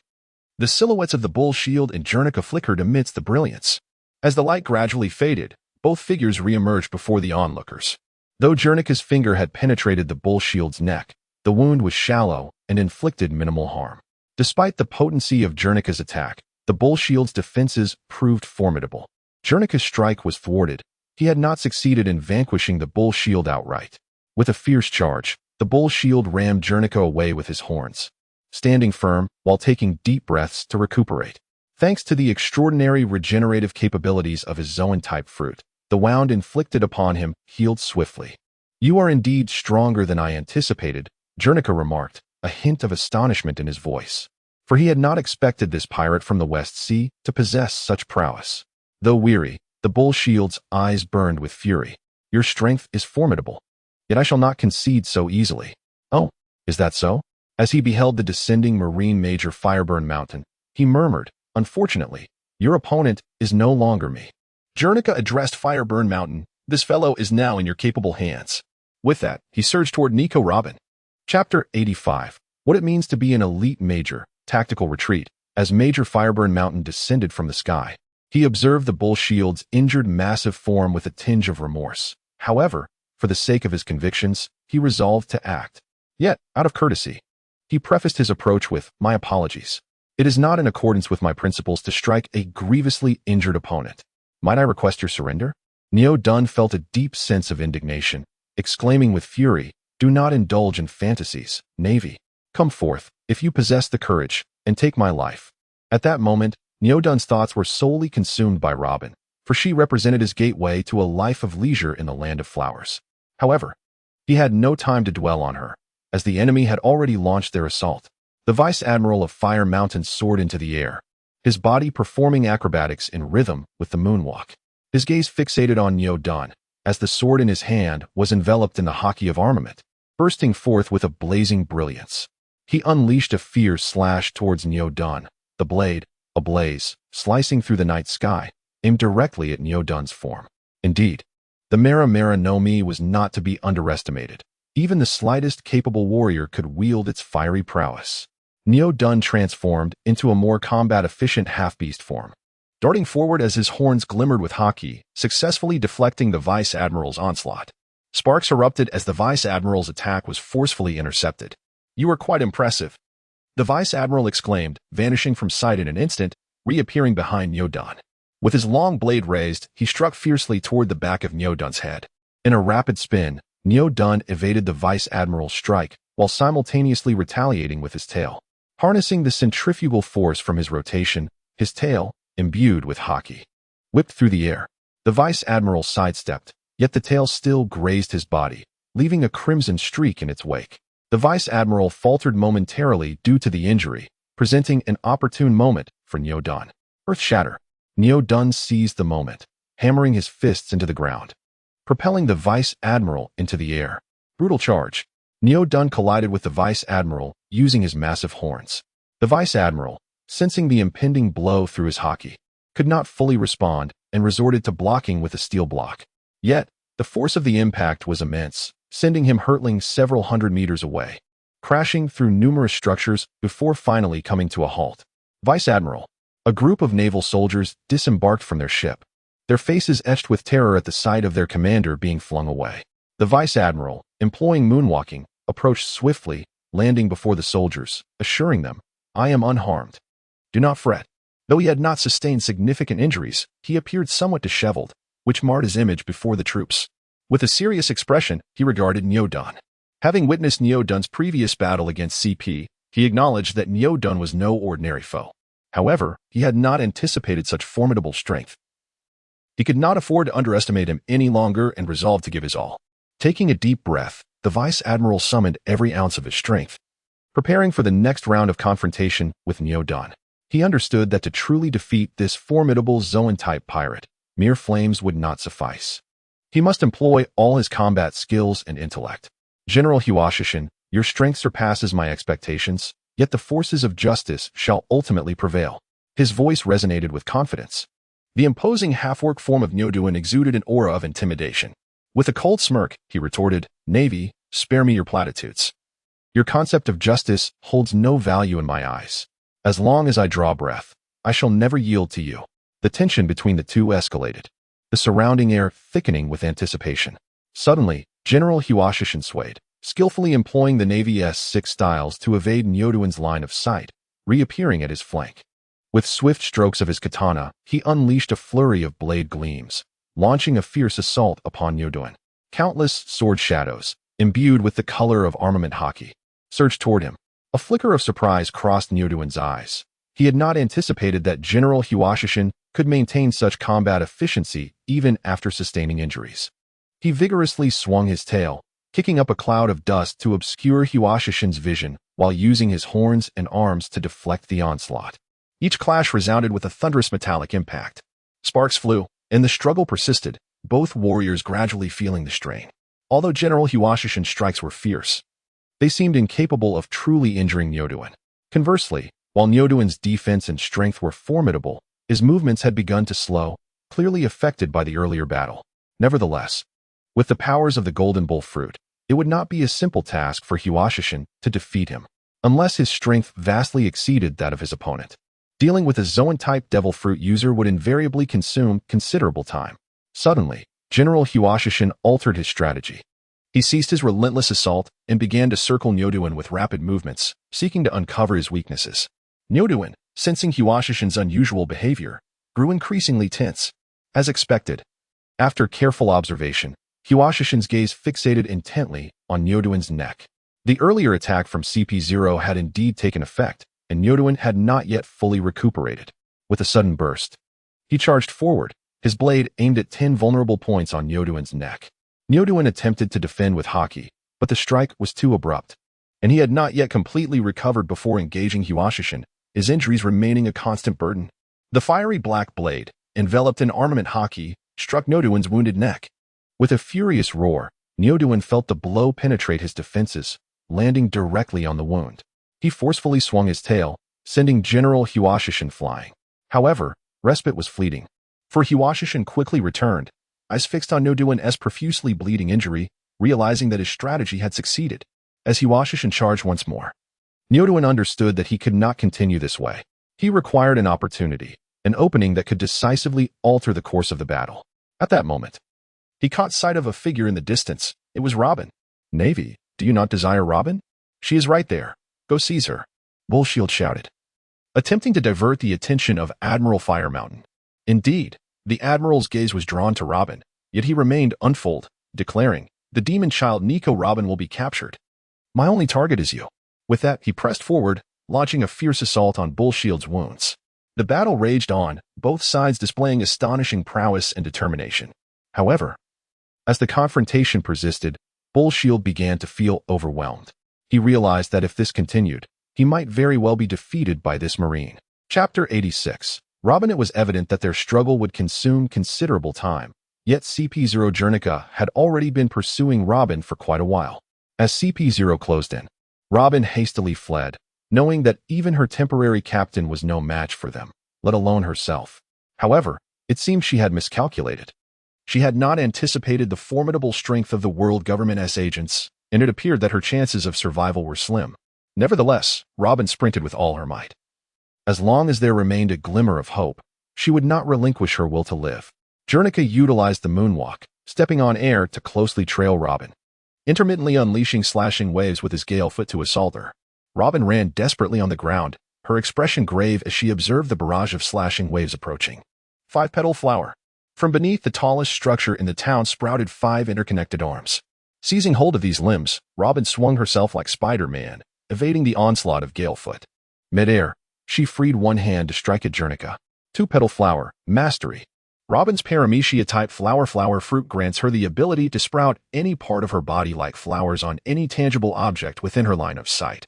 [SPEAKER 1] The silhouettes of the Bull Shield and Guernica flickered amidst the brilliance. As the light gradually faded, both figures re-emerged before the onlookers. Though Guernica's finger had penetrated the Bull Shield's neck, the wound was shallow and inflicted minimal harm. Despite the potency of Guernica's attack, the Bull Shield's defenses proved formidable. Guernica's strike was thwarted. He had not succeeded in vanquishing the Bull Shield outright. With a fierce charge, the Bull Shield rammed Guernica away with his horns, standing firm while taking deep breaths to recuperate. Thanks to the extraordinary regenerative capabilities of his Zoan-type fruit, the wound inflicted upon him healed swiftly. "You are indeed stronger than I anticipated," Guernica remarked, a hint of astonishment in his voice, for he had not expected this pirate from the West Sea to possess such prowess. Though weary, the Bull Shield's eyes burned with fury. "Your strength is formidable, yet I shall not concede so easily." "Oh, is that so?" As he beheld the descending Marine Major Fireburn Mountain, he murmured, "Unfortunately, your opponent is no longer me." Guernica addressed Fireburn Mountain. "This fellow is now in your capable hands." With that, he surged toward Nico Robin. Chapter 85. What it means to be an elite major. Tactical retreat. As Major Fireburn Mountain descended from the sky, he observed the Bull Shield's injured massive form with a tinge of remorse. However, for the sake of his convictions, he resolved to act. Yet, out of courtesy, he prefaced his approach with, "My apologies. It is not in accordance with my principles to strike a grievously injured opponent. Might I request your surrender?" Neo Dunn felt a deep sense of indignation, exclaiming with fury, "Do not indulge in fantasies, Navy. Come forth, if you possess the courage, and take my life." At that moment, Neo Dunn's thoughts were solely consumed by Robin, for she represented his gateway to a life of leisure in the land of flowers. However, he had no time to dwell on her, as the enemy had already launched their assault. The Vice Admiral of Fire Mountain soared into the air, his body performing acrobatics in rhythm with the moonwalk. His gaze fixated on Neo Dunn, as the sword in his hand was enveloped in the hockey of armament, bursting forth with a blazing brilliance. He unleashed a fierce slash towards Neo Dunn, the blade, ablaze, slicing through the night sky, aimed directly at Nyodun's form. Indeed, the Mera Mera no Mi was not to be underestimated. Even the slightest capable warrior could wield its fiery prowess. Nyodun transformed into a more combat-efficient half-beast form, darting forward as his horns glimmered with haki, successfully deflecting the Vice Admiral's onslaught. Sparks erupted as the Vice Admiral's attack was forcefully intercepted. "You are quite impressive," the Vice Admiral exclaimed, vanishing from sight in an instant, reappearing behind Nyodun. With his long blade raised, he struck fiercely toward the back of Nyodun's head. In a rapid spin, Nyodun evaded the Vice Admiral's strike, while simultaneously retaliating with his tail. Harnessing the centrifugal force from his rotation, his tail, imbued with haki, whipped through the air. The Vice Admiral sidestepped, yet the tail still grazed his body, leaving a crimson streak in its wake. The Vice Admiral faltered momentarily due to the injury, presenting an opportune moment for Nyodun. Earth shatter. Nyodun seized the moment, hammering his fists into the ground, propelling the Vice Admiral into the air. Brutal charge. Nyodun collided with the Vice Admiral using his massive horns. The Vice Admiral, sensing the impending blow through his haki, could not fully respond and resorted to blocking with a steel block. Yet, the force of the impact was immense, sending him hurtling several hundred meters away, crashing through numerous structures before finally coming to a halt. Vice Admiral. A group of naval soldiers disembarked from their ship, their faces etched with terror at the sight of their commander being flung away. The Vice Admiral, employing moonwalking, approached swiftly, landing before the soldiers, assuring them, "I am unharmed. Do not fret." Though he had not sustained significant injuries, he appeared somewhat disheveled, which marred his image before the troops. With a serious expression, he regarded Nyodun. Having witnessed Nyodun's previous battle against CP, he acknowledged that Nyodun was no ordinary foe. However, he had not anticipated such formidable strength. He could not afford to underestimate him any longer and resolved to give his all. Taking a deep breath, the Vice Admiral summoned every ounce of his strength, preparing for the next round of confrontation with Nyodun. He understood that to truly defeat this formidable Zoan-type pirate, mere flames would not suffice. He must employ all his combat skills and intellect. "General Huashishin, your strength surpasses my expectations, yet the forces of justice shall ultimately prevail." His voice resonated with confidence. The imposing half-orc form of Nyodun exuded an aura of intimidation. With a cold smirk, he retorted, "Navy, spare me your platitudes. Your concept of justice holds no value in my eyes. As long as I draw breath, I shall never yield to you." The tension between the two escalated, the surrounding air thickening with anticipation. Suddenly, General Huashishin swayed, skillfully employing the Navy's 6 styles to evade Nyodun's line of sight, reappearing at his flank. With swift strokes of his katana, he unleashed a flurry of blade gleams, launching a fierce assault upon Nyodun. Countless sword shadows, imbued with the color of armament haki, surged toward him. A flicker of surprise crossed Nyodun's eyes. He had not anticipated that General Huashishin could maintain such combat efficiency even after sustaining injuries. He vigorously swung his tail, kicking up a cloud of dust to obscure Huashishin's vision while using his horns and arms to deflect the onslaught. Each clash resounded with a thunderous metallic impact. Sparks flew, and the struggle persisted, both warriors gradually feeling the strain. Although General Huashishin's strikes were fierce, they seemed incapable of truly injuring Nyodun. Conversely, while Nyodun's defense and strength were formidable, his movements had begun to slow, clearly affected by the earlier battle. Nevertheless, with the powers of the Golden Bull Fruit, it would not be a simple task for Huashishin to defeat him, unless his strength vastly exceeded that of his opponent. Dealing with a Zoan-type Devil Fruit user would invariably consume considerable time. Suddenly, General Huashishin altered his strategy. He ceased his relentless assault and began to circle Nyodun with rapid movements, seeking to uncover his weaknesses. Nyodun, sensing Huashishin's unusual behavior, grew increasingly tense. As expected, after careful observation, Huashishin's gaze fixated intently on Nyodun's neck. The earlier attack from CP0 had indeed taken effect, and Nyodun had not yet fully recuperated. With a sudden burst, he charged forward, his blade aimed at 10 vulnerable points on Nyodun's neck. Nyodun attempted to defend with haki, but the strike was too abrupt, and he had not yet completely recovered before engaging Huashishin, his injuries remaining a constant burden. The fiery black blade, enveloped in armament haki, struck Nyodun's wounded neck. With a furious roar, Nyodun felt the blow penetrate his defenses, landing directly on the wound. He forcefully swung his tail, sending General Huashishin flying. However, respite was fleeting, for Huashishin quickly returned, eyes fixed on Noduan's profusely bleeding injury, realizing that his strategy had succeeded. As Huashishin charged once more, Noduan understood that he could not continue this way. He required an opportunity, an opening that could decisively alter the course of the battle. At that moment, he caught sight of a figure in the distance. It was Robin. "Navy, do you not desire Robin? She is right there. Go seize her," Bullshield shouted, attempting to divert the attention of Admiral Firemountain. Indeed, the Admiral's gaze was drawn to Robin, yet he remained unfold, declaring, "The demon child Nico Robin will be captured. My only target is you." With that, he pressed forward, launching a fierce assault on Bullshield's wounds. The battle raged on, both sides displaying astonishing prowess and determination. However, as the confrontation persisted, Bullshield began to feel overwhelmed. He realized that if this continued, he might very well be defeated by this Marine. Chapter 86. Robin. It was evident that their struggle would consume considerable time, yet CP0 Jernica had already been pursuing Robin for quite a while. As CP0 closed in, Robin hastily fled, knowing that even her temporary captain was no match for them, let alone herself. However, it seemed she had miscalculated. She had not anticipated the formidable strength of the World Government.To agents, and it appeared that her chances of survival were slim. Nevertheless, Robin sprinted with all her might. As long as there remained a glimmer of hope, she would not relinquish her will to live. Jernica utilized the moonwalk, stepping on air to closely trail Robin, intermittently unleashing slashing waves with his gale foot to assault her. Robin ran desperately on the ground, her expression grave as she observed the barrage of slashing waves approaching. 5-petal flower. From beneath the tallest structure in the town sprouted 5 interconnected arms. Seizing hold of these limbs, Robin swung herself like Spider-Man, evading the onslaught of Galefoot. Mid-air, she freed one hand to strike at Jernica. 2-petal flower, mastery. Robin's paramecia-type flower fruit grants her the ability to sprout any part of her body like flowers on any tangible object within her line of sight,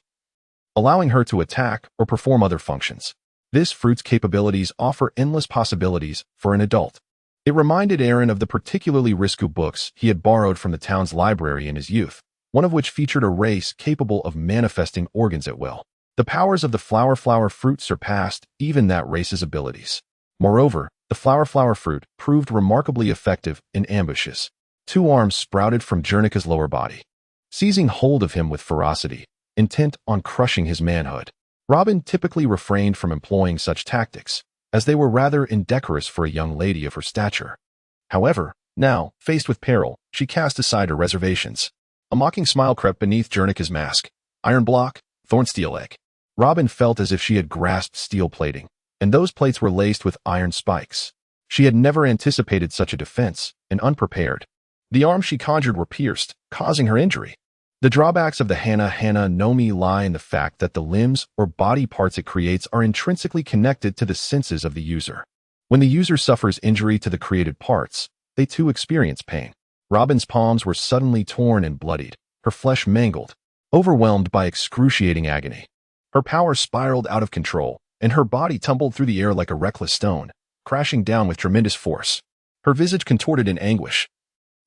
[SPEAKER 1] allowing her to attack or perform other functions. This fruit's capabilities offer endless possibilities for an adult. It reminded Aaron of the particularly risky books he had borrowed from the town's library in his youth, one of which featured a race capable of manifesting organs at will. The powers of the flower fruit surpassed even that race's abilities. Moreover, the flower fruit proved remarkably effective in ambushes. 2 arms sprouted from Jernica's lower body, seizing hold of him with ferocity, intent on crushing his manhood. Robin typically refrained from employing such tactics, as they were rather indecorous for a young lady of her stature. However, now, faced with peril, she cast aside her reservations. A mocking smile crept beneath Jernica's mask. Iron block, thornsteel egg. Robin felt as if she had grasped steel plating, and those plates were laced with iron spikes. She had never anticipated such a defense, and unprepared. The arms she conjured were pierced, causing her injury. The drawbacks of the Hana no Mi lie in the fact that the limbs or body parts it creates are intrinsically connected to the senses of the user. When the user suffers injury to the created parts, they too experience pain. Robin's palms were suddenly torn and bloodied, her flesh mangled, overwhelmed by excruciating agony. Her power spiraled out of control, and her body tumbled through the air like a reckless stone, crashing down with tremendous force. Her visage contorted in anguish,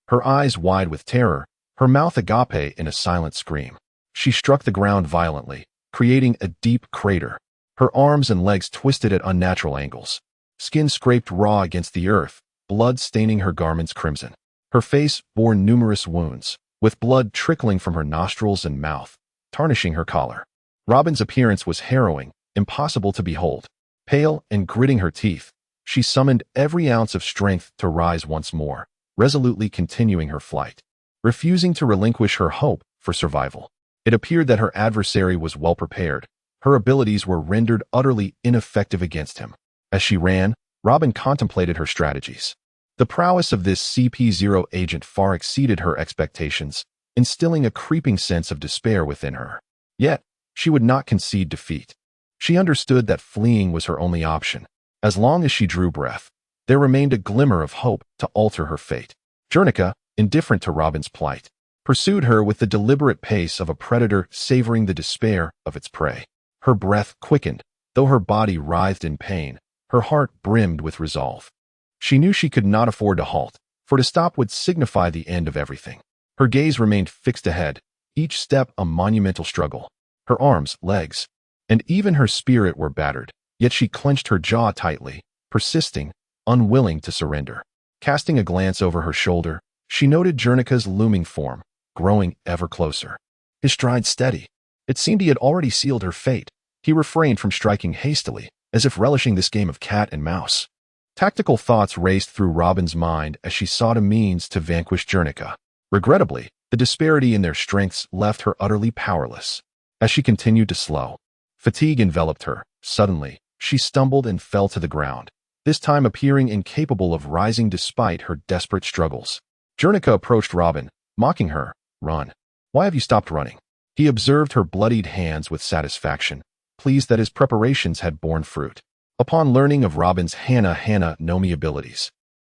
[SPEAKER 1] her eyes wide with terror, her mouth agape in a silent scream. She struck the ground violently, creating a deep crater. Her arms and legs twisted at unnatural angles. Skin scraped raw against the earth, blood staining her garments crimson. Her face bore numerous wounds, with blood trickling from her nostrils and mouth, tarnishing her collar. Robin's appearance was harrowing, impossible to behold. Pale and gritting her teeth, she summoned every ounce of strength to rise once more, resolutely continuing her flight, refusing to relinquish her hope for survival. It appeared that her adversary was well prepared. Her abilities were rendered utterly ineffective against him. As she ran, Robin contemplated her strategies. The prowess of this CP0 agent far exceeded her expectations, instilling a creeping sense of despair within her. Yet, she would not concede defeat. She understood that fleeing was her only option. As long as she drew breath, there remained a glimmer of hope to alter her fate. Jernica, indifferent to Robin's plight, pursued her with the deliberate pace of a predator savoring the despair of its prey. Her breath quickened, though her body writhed in pain. Her heart brimmed with resolve. She knew she could not afford to halt, for to stop would signify the end of everything. Her gaze remained fixed ahead, each step a monumental struggle. Her arms, legs, and even her spirit were battered, yet she clenched her jaw tightly, persisting, unwilling to surrender. Casting a glance over her shoulder, she noted Jernika's looming form, growing ever closer. His stride steady. It seemed he had already sealed her fate. He refrained from striking hastily, as if relishing this game of cat and mouse. Tactical thoughts raced through Robin's mind as she sought a means to vanquish Jernica. Regrettably, the disparity in their strengths left her utterly powerless. As she continued to slow, fatigue enveloped her. Suddenly, she stumbled and fell to the ground, this time appearing incapable of rising despite her desperate struggles. Jernica approached Robin, mocking her. "Run. Why have you stopped running?" He observed her bloodied hands with satisfaction, pleased that his preparations had borne fruit. Upon learning of Robin's Hana no Mi abilities,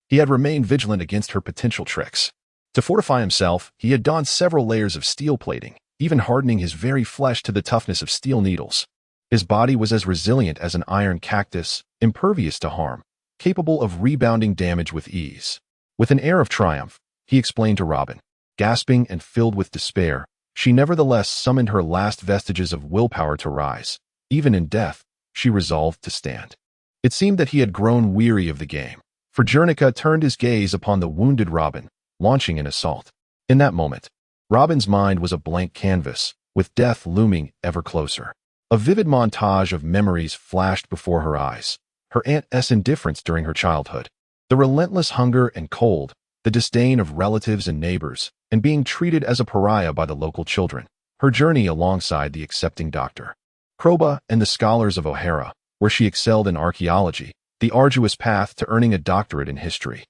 [SPEAKER 1] he had remained vigilant against her potential tricks. To fortify himself, he had donned several layers of steel plating, even hardening his very flesh to the toughness of steel needles. His body was as resilient as an iron cactus, impervious to harm, capable of rebounding damage with ease. With an air of triumph, he explained to Robin. Gasping and filled with despair, she nevertheless summoned her last vestiges of willpower to rise. Even in death, she resolved to stand. It seemed that he had grown weary of the game, for Jernica turned his gaze upon the wounded Robin, launching an assault. In that moment, Robin's mind was a blank canvas, with death looming ever closer. A vivid montage of memories flashed before her eyes. Her aunt's indifference during her childhood, the relentless hunger and cold, the disdain of relatives and neighbors, and being treated as a pariah by the local children. Her journey alongside the accepting Dr. Kroba and the scholars of O'Hara, where she excelled in archaeology, the arduous path to earning a doctorate in history.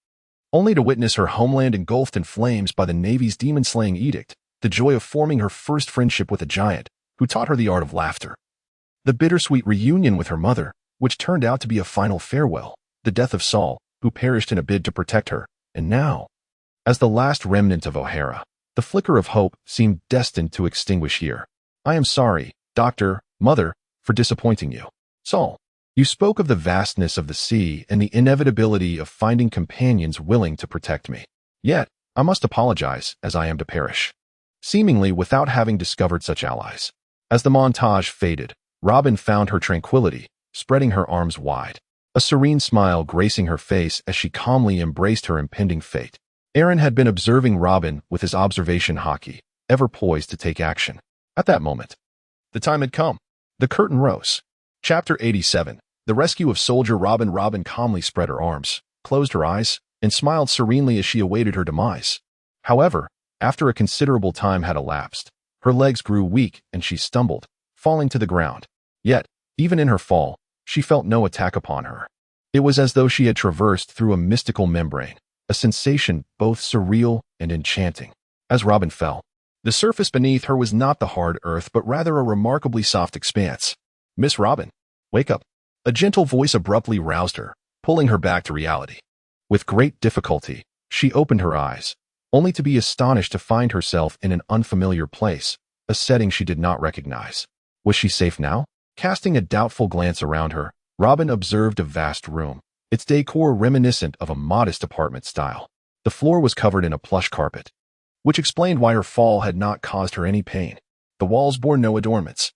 [SPEAKER 1] Only to witness her homeland engulfed in flames by the Navy's demon-slaying edict, the joy of forming her first friendship with a giant who taught her the art of laughter. The bittersweet reunion with her mother, which turned out to be a final farewell, the death of Saul, who perished in a bid to protect her, and now, as the last remnant of O'Hara, the flicker of hope seemed destined to extinguish here. "I am sorry, Doctor, Mother, for disappointing you. Saul, you spoke of the vastness of the sea and the inevitability of finding companions willing to protect me. Yet, I must apologize, as I am to perish." Seemingly without having discovered such allies. As the montage faded, Robin found her tranquility, spreading her arms wide, a serene smile gracing her face as she calmly embraced her impending fate. Aaron had been observing Robin with his observation hockey, ever poised to take action. At that moment, the time had come. The curtain rose. Chapter 87. The Rescue of Soldier Robin. Robin calmly spread her arms, closed her eyes, and smiled serenely as she awaited her demise. However, after a considerable time had elapsed, her legs grew weak and she stumbled, falling to the ground. Yet, even in her fall, she felt no attack upon her. It was as though she had traversed through a mystical membrane, a sensation both surreal and enchanting. As Robin fell, the surface beneath her was not the hard earth but rather a remarkably soft expanse. "Miss Robin, wake up." A gentle voice abruptly roused her, pulling her back to reality. With great difficulty, she opened her eyes, only to be astonished to find herself in an unfamiliar place, a setting she did not recognize. Was she safe now? Casting a doubtful glance around her, Robin observed a vast room, its decor reminiscent of a modest apartment style. The floor was covered in a plush carpet, which explained why her fall had not caused her any pain. The walls bore no adornments,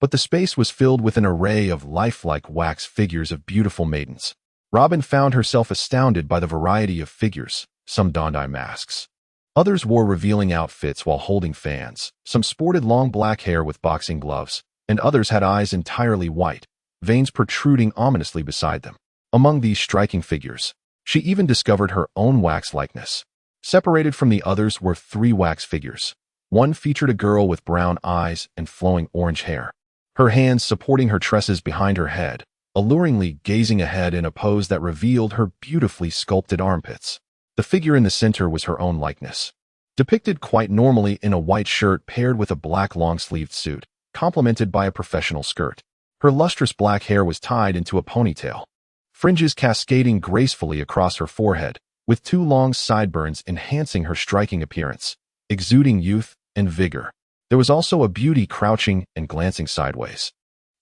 [SPEAKER 1] but the space was filled with an array of lifelike wax figures of beautiful maidens. Robin found herself astounded by the variety of figures. Some donned eye masks. Others wore revealing outfits while holding fans. Some sported long black hair with boxing gloves, and others had eyes entirely white, veins protruding ominously beside them. Among these striking figures, she even discovered her own wax likeness. Separated from the others were 3 wax figures. One featured a girl with brown eyes and flowing orange hair, her hands supporting her tresses behind her head, alluringly gazing ahead in a pose that revealed her beautifully sculpted armpits. The figure in the center was her own likeness, depicted quite normally in a white shirt paired with a black long-sleeved suit, complemented by a professional skirt. Her lustrous black hair was tied into a ponytail, fringes cascading gracefully across her forehead, with 2 long sideburns enhancing her striking appearance, exuding youth and vigor. There was also a beauty crouching and glancing sideways,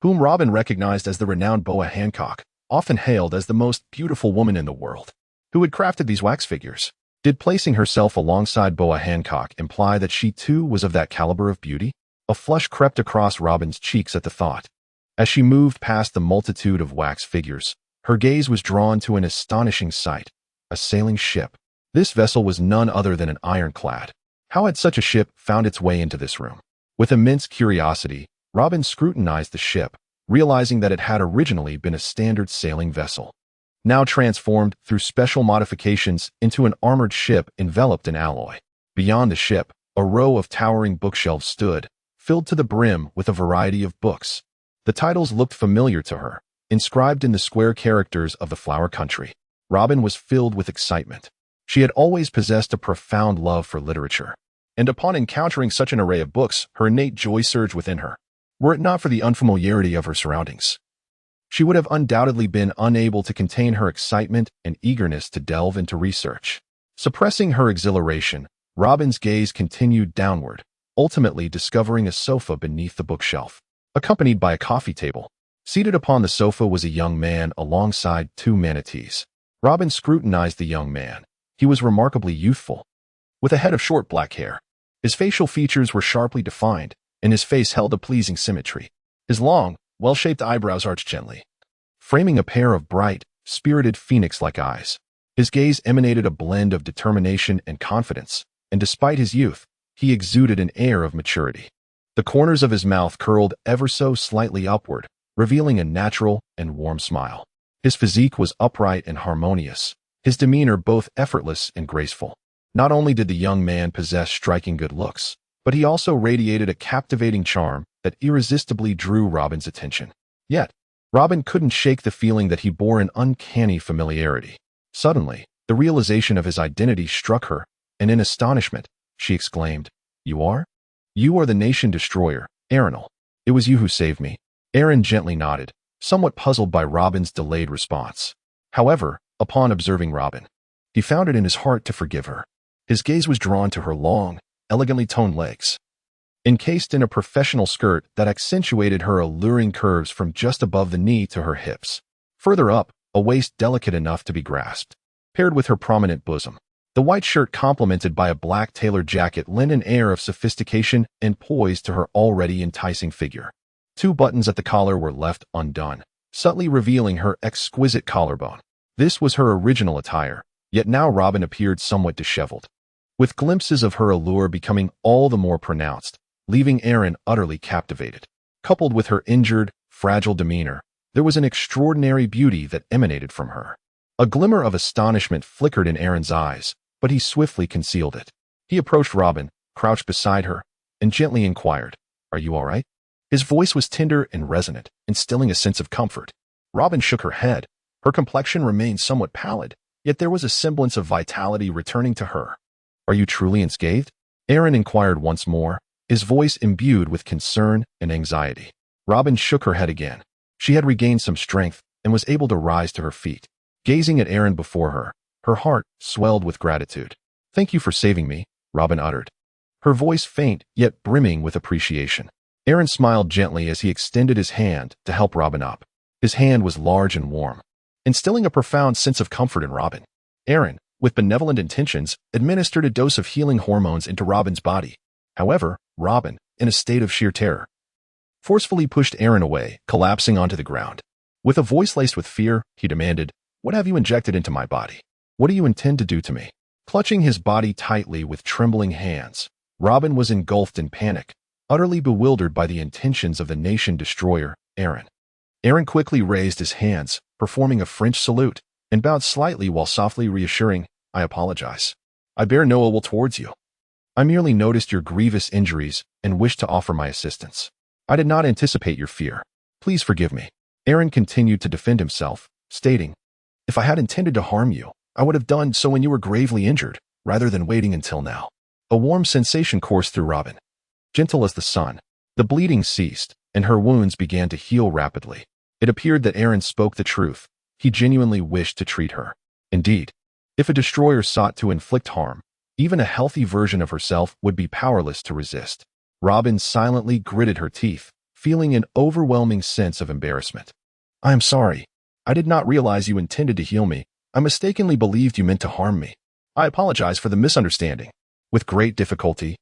[SPEAKER 1] whom Robin recognized as the renowned Boa Hancock, often hailed as the most beautiful woman in the world. Who had crafted these wax figures? Did placing herself alongside Boa Hancock imply that she too was of that caliber of beauty? A flush crept across Robin's cheeks at the thought. As she moved past the multitude of wax figures, her gaze was drawn to an astonishing sight, a sailing ship. This vessel was none other than an ironclad. How had such a ship found its way into this room? With immense curiosity, Robin scrutinized the ship, realizing that it had originally been a standard sailing vessel, now transformed through special modifications into an armored ship enveloped in alloy. Beyond the ship, a row of towering bookshelves stood, filled to the brim with a variety of books. The titles looked familiar to her, inscribed in the square characters of the Flower Country. Robin was filled with excitement. She had always possessed a profound love for literature, and upon encountering such an array of books, her innate joy surged within her. Were it not for the unfamiliarity of her surroundings, she would have undoubtedly been unable to contain her excitement and eagerness to delve into research. Suppressing her exhilaration, Robin's gaze continued downward, ultimately discovering a sofa beneath the bookshelf, accompanied by a coffee table. Seated upon the sofa was a young man alongside two manatees. Robin scrutinized the young man. He was remarkably youthful, with a head of short black hair. His facial features were sharply defined, and his face held a pleasing symmetry. His long, well-shaped eyebrows arched gently, framing a pair of bright, spirited phoenix-like eyes. His gaze emanated a blend of determination and confidence, and despite his youth, he exuded an air of maturity. The corners of his mouth curled ever so slightly upward, revealing a natural and warm smile. His physique was upright and harmonious, his demeanor both effortless and graceful. Not only did the young man possess striking good looks, but he also radiated a captivating charm that irresistibly drew Robin's attention. Yet, Robin couldn't shake the feeling that he bore an uncanny familiarity. Suddenly, the realization of his identity struck her, and in astonishment, she exclaimed, "You are? You are the nation destroyer, Arenal. It was you who saved me." Aaron gently nodded, somewhat puzzled by Robin's delayed response. However, upon observing Robin, he found it in his heart to forgive her. His gaze was drawn to her long, elegantly toned legs, encased in a professional skirt that accentuated her alluring curves from just above the knee to her hips. Further up, a waist delicate enough to be grasped, paired with her prominent bosom. The white shirt complemented by a black tailored jacket lent an air of sophistication and poise to her already enticing figure. Two buttons at the collar were left undone, subtly revealing her exquisite collarbone. This was her original attire, yet now Robin appeared somewhat disheveled, with glimpses of her allure becoming all the more pronounced, leaving Aaron utterly captivated. Coupled with her injured, fragile demeanor, there was an extraordinary beauty that emanated from her. A glimmer of astonishment flickered in Aaron's eyes, but he swiftly concealed it. He approached Robin, crouched beside her, and gently inquired, "Are you all right?" His voice was tender and resonant, instilling a sense of comfort. Robin shook her head. Her complexion remained somewhat pallid, yet there was a semblance of vitality returning to her. "Are you truly unscathed?" Aaron inquired once more, his voice imbued with concern and anxiety. Robin shook her head again. She had regained some strength and was able to rise to her feet. Gazing at Aaron before her, her heart swelled with gratitude. "Thank you for saving me," Robin uttered, her voice faint yet brimming with appreciation. Aaron smiled gently as he extended his hand to help Robin up. His hand was large and warm, instilling a profound sense of comfort in Robin. Aaron, with benevolent intentions, administered a dose of healing hormones into Robin's body. However, Robin, in a state of sheer terror, forcefully pushed Aaron away, collapsing onto the ground. With a voice laced with fear, he demanded, "What have you injected into my body? What do you intend to do to me?" Clutching his body tightly with trembling hands, Robin was engulfed in panic, utterly bewildered by the intentions of the nation destroyer, Aaron. Aaron quickly raised his hands, performing a French salute, and bowed slightly while softly reassuring, "I apologize. I bear no ill will towards you. I merely noticed your grievous injuries and wished to offer my assistance. I did not anticipate your fear. Please forgive me." Aaron continued to defend himself, stating, "If I had intended to harm you, I would have done so when you were gravely injured, rather than waiting until now." A warm sensation coursed through Robin. Gentle as the sun, the bleeding ceased, and her wounds began to heal rapidly. It appeared that Aaron spoke the truth. He genuinely wished to treat her. Indeed, if a destroyer sought to inflict harm, even a healthy version of herself would be powerless to resist. Robin silently gritted her teeth, feeling an overwhelming sense of embarrassment. "I am sorry. I did not realize you intended to heal me. I mistakenly believed you meant to harm me. I apologize for the misunderstanding." With great difficulty,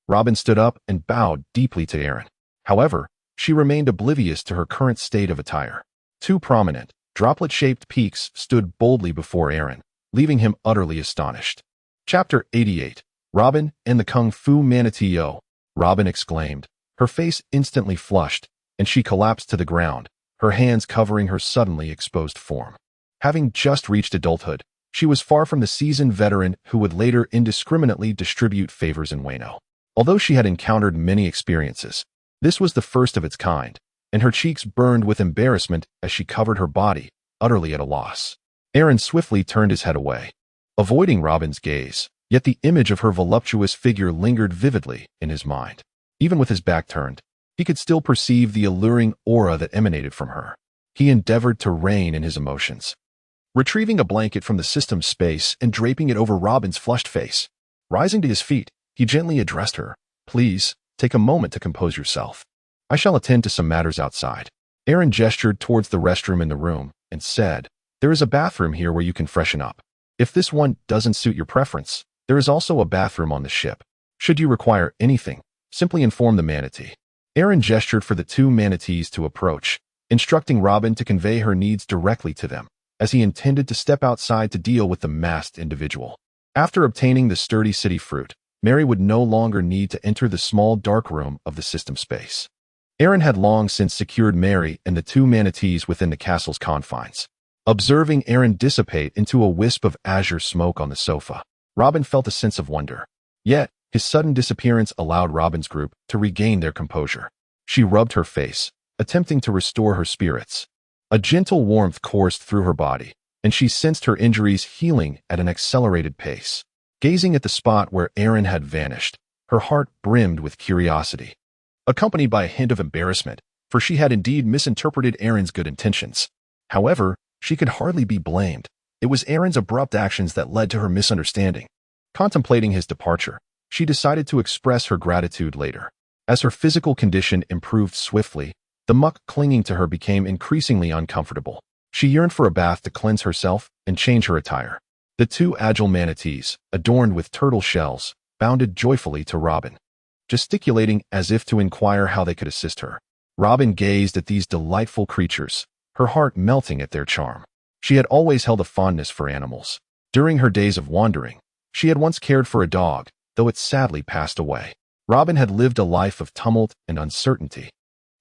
[SPEAKER 1] Robin stood up and bowed deeply to Aaron. However, She remained oblivious to her current state of attire. Two prominent, droplet-shaped peaks stood boldly before Aaron, leaving him utterly astonished. Chapter 88. Robin and the Kung Fu Manatee. "Oh!" Robin exclaimed. Her face instantly flushed, and she collapsed to the ground, her hands covering her suddenly exposed form. Having just reached adulthood, she was far from the seasoned veteran who would later indiscriminately distribute favors in Wano. Although she had encountered many experiences, this was the first of its kind, and her cheeks burned with embarrassment as she covered her body, utterly at a loss. Aaron swiftly turned his head away, avoiding Robin's gaze, yet the image of her voluptuous figure lingered vividly in his mind. Even with his back turned, he could still perceive the alluring aura that emanated from her. He endeavored to rein in his emotions, retrieving a blanket from the system space and draping it over Robin's flushed face. Rising to his feet, he gently addressed her. "Please, take a moment to compose yourself. I shall attend to some matters outside." Aaron gestured towards the restroom in the room and said, "There is a bathroom here where you can freshen up. If this one doesn't suit your preference, there is also a bathroom on the ship. Should you require anything, simply inform the manatee." Aaron gestured for the two manatees to approach, instructing Robin to convey her needs directly to them, as he intended to step outside to deal with the masked individual. After obtaining the sturdy city fruit, Mary would no longer need to enter the small dark room of the system space. Aaron had long since secured Mary and the two manatees within the castle's confines. Observing Aaron dissipate into a wisp of azure smoke on the sofa, Robin felt a sense of wonder. Yet, his sudden disappearance allowed Robin's group to regain their composure. She rubbed her face, attempting to restore her spirits. A gentle warmth coursed through her body, and she sensed her injuries healing at an accelerated pace. Gazing at the spot where Aaron had vanished, her heart brimmed with curiosity, accompanied by a hint of embarrassment, for she had indeed misinterpreted Aaron's good intentions. However, she could hardly be blamed. It was Aaron's abrupt actions that led to her misunderstanding. Contemplating his departure, she decided to express her gratitude later. As her physical condition improved swiftly, the muck clinging to her became increasingly uncomfortable. She yearned for a bath to cleanse herself and change her attire. The two agile manatees, adorned with turtle shells, bounded joyfully to Robin, gesticulating as if to inquire how they could assist her. Robin gazed at these delightful creatures, her heart melting at their charm. She had always held a fondness for animals. During her days of wandering, she had once cared for a dog, though it sadly passed away. Robin had lived a life of tumult and uncertainty,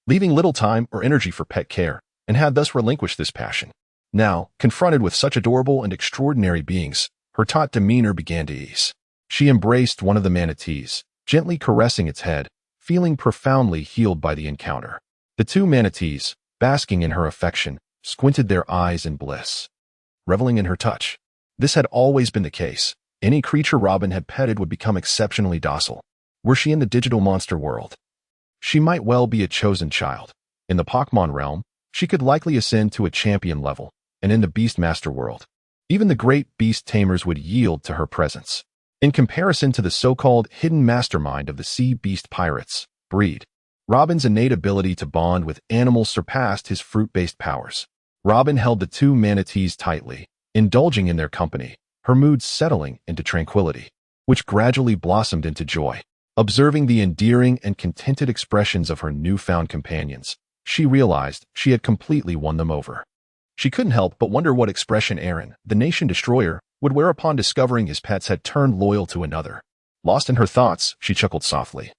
[SPEAKER 1] leaving little time or energy for pet care, and had thus relinquished this passion. Now, confronted with such adorable and extraordinary beings, her taut demeanor began to ease. She embraced one of the manatees, gently caressing its head, feeling profoundly healed by the encounter. The two manatees, basking in her affection, squinted their eyes in bliss, reveling in her touch. This had always been the case. Any creature Robin had petted would become exceptionally docile. Were she in the digital monster world, she might well be a chosen child. In the Pokemon realm, she could likely ascend to a champion level, and in the Beastmaster world, even the great beast tamers would yield to her presence. In comparison to the so-called hidden mastermind of the sea beast pirates breed, Robin's innate ability to bond with animals surpassed his fruit-based powers. Robin held the two manatees tightly, indulging in their company, her mood settling into tranquility, which gradually blossomed into joy. Observing the endearing and contented expressions of her newfound companions, she realized she had completely won them over. She couldn't help but wonder what expression Aaron, the nation destroyer, would wear upon discovering his pets had turned loyal to another. Lost in her thoughts, she chuckled softly,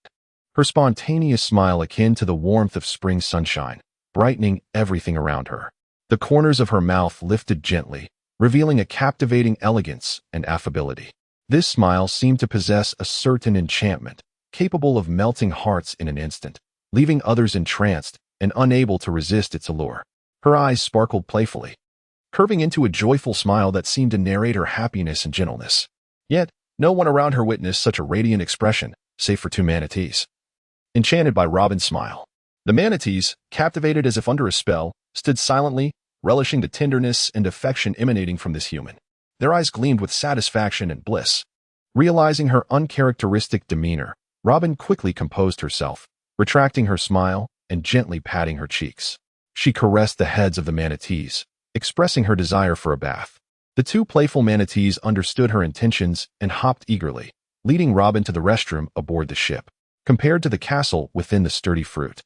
[SPEAKER 1] her spontaneous smile akin to the warmth of spring sunshine, brightening everything around her. The corners of her mouth lifted gently, revealing a captivating elegance and affability. This smile seemed to possess a certain enchantment, capable of melting hearts in an instant, leaving others entranced and unable to resist its allure. Her eyes sparkled playfully, curving into a joyful smile that seemed to narrate her happiness and gentleness. Yet, no one around her witnessed such a radiant expression, save for two manatees. Enchanted by Robin's smile, the manatees, captivated as if under a spell, stood silently, relishing the tenderness and affection emanating from this human. Their eyes gleamed with satisfaction and bliss. Realizing her uncharacteristic demeanor, Robin quickly composed herself, retracting her smile and gently patting her cheeks. She caressed the heads of the manatees, expressing her desire for a bath. The two playful manatees understood her intentions and hopped eagerly, leading Robin to the restroom aboard the ship. Compared to the castle within the sturdy fruit,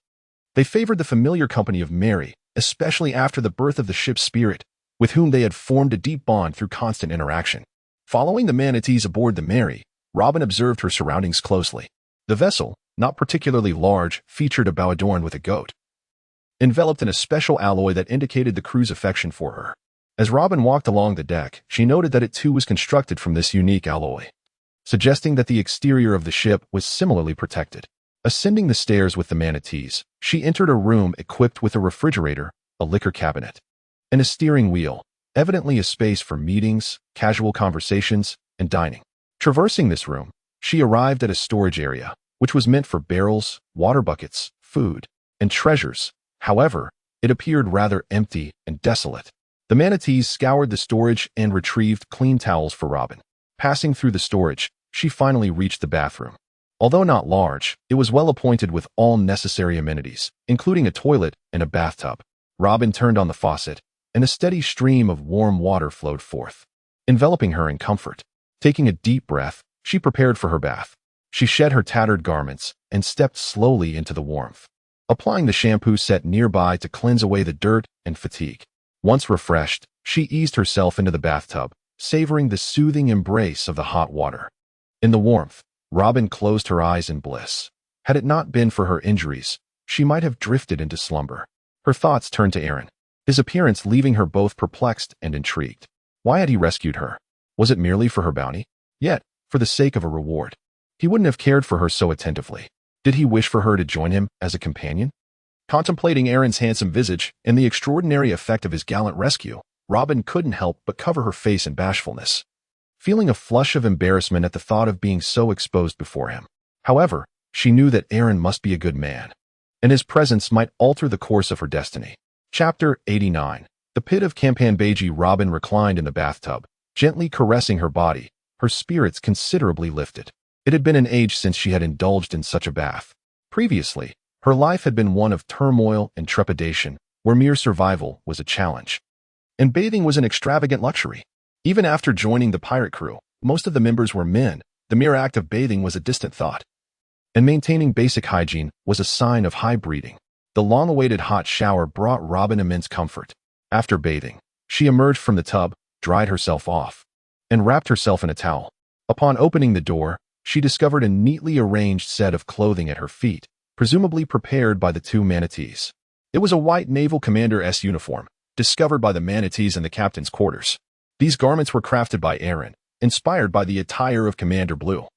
[SPEAKER 1] They favored the familiar company of Mary, especially after the birth of the ship's spirit, with whom they had formed a deep bond through constant interaction. Following the manatees aboard the Mary, Robin observed her surroundings closely. The vessel, not particularly large, featured a bow adorned with a goat, enveloped in a special alloy that indicated the crew's affection for her. As Robin walked along the deck, she noted that it too was constructed from this unique alloy, suggesting that the exterior of the ship was similarly protected. Ascending the stairs with the manatees, she entered a room equipped with a refrigerator, a liquor cabinet, and a steering wheel, evidently a space for meetings, casual conversations, and dining. Traversing this room, she arrived at a storage area, which was meant for barrels, water buckets, food, and treasures. However, it appeared rather empty and desolate. The manatees scoured the storage and retrieved clean towels for Robin. Passing through the storage, she finally reached the bathroom. Although not large, it was well appointed with all necessary amenities, including a toilet and a bathtub. Robin turned on the faucet, and a steady stream of warm water flowed forth, enveloping her in comfort. Taking a deep breath, she prepared for her bath. She shed her tattered garments and stepped slowly into the warmth, applying the shampoo set nearby to cleanse away the dirt and fatigue. Once refreshed, she eased herself into the bathtub, savoring the soothing embrace of the hot water. In the warmth, Robin closed her eyes in bliss. Had it not been for her injuries, she might have drifted into slumber. Her thoughts turned to Aaron, his appearance leaving her both perplexed and intrigued. Why had he rescued her? Was it merely for her bounty? Yet, for the sake of a reward, he wouldn't have cared for her so attentively. Did he wish for her to join him as a companion? Contemplating Aaron's handsome visage and the extraordinary effect of his gallant rescue, Robin couldn't help but cover her face in bashfulness, feeling a flush of embarrassment at the thought of being so exposed before him. However, she knew that Aaron must be a good man, and his presence might alter the course of her destiny. Chapter 89. The pit of Campanbeji. Robin reclined in the bathtub, gently caressing her body, her spirits considerably lifted. It had been an age since she had indulged in such a bath. Previously, her life had been one of turmoil and trepidation, where mere survival was a challenge, and bathing was an extravagant luxury. Even after joining the pirate crew, most of the members were men. The mere act of bathing was a distant thought, and maintaining basic hygiene was a sign of high breeding. The long-awaited hot shower brought Robin immense comfort. After bathing, she emerged from the tub, dried herself off, and wrapped herself in a towel. Upon opening the door, she discovered a neatly arranged set of clothing at her feet, presumably prepared by the two manatees. It was a white Naval Commander's uniform, discovered by the manatees in the captain's quarters. These garments were crafted by Aaron, inspired by the attire of Commander Blue,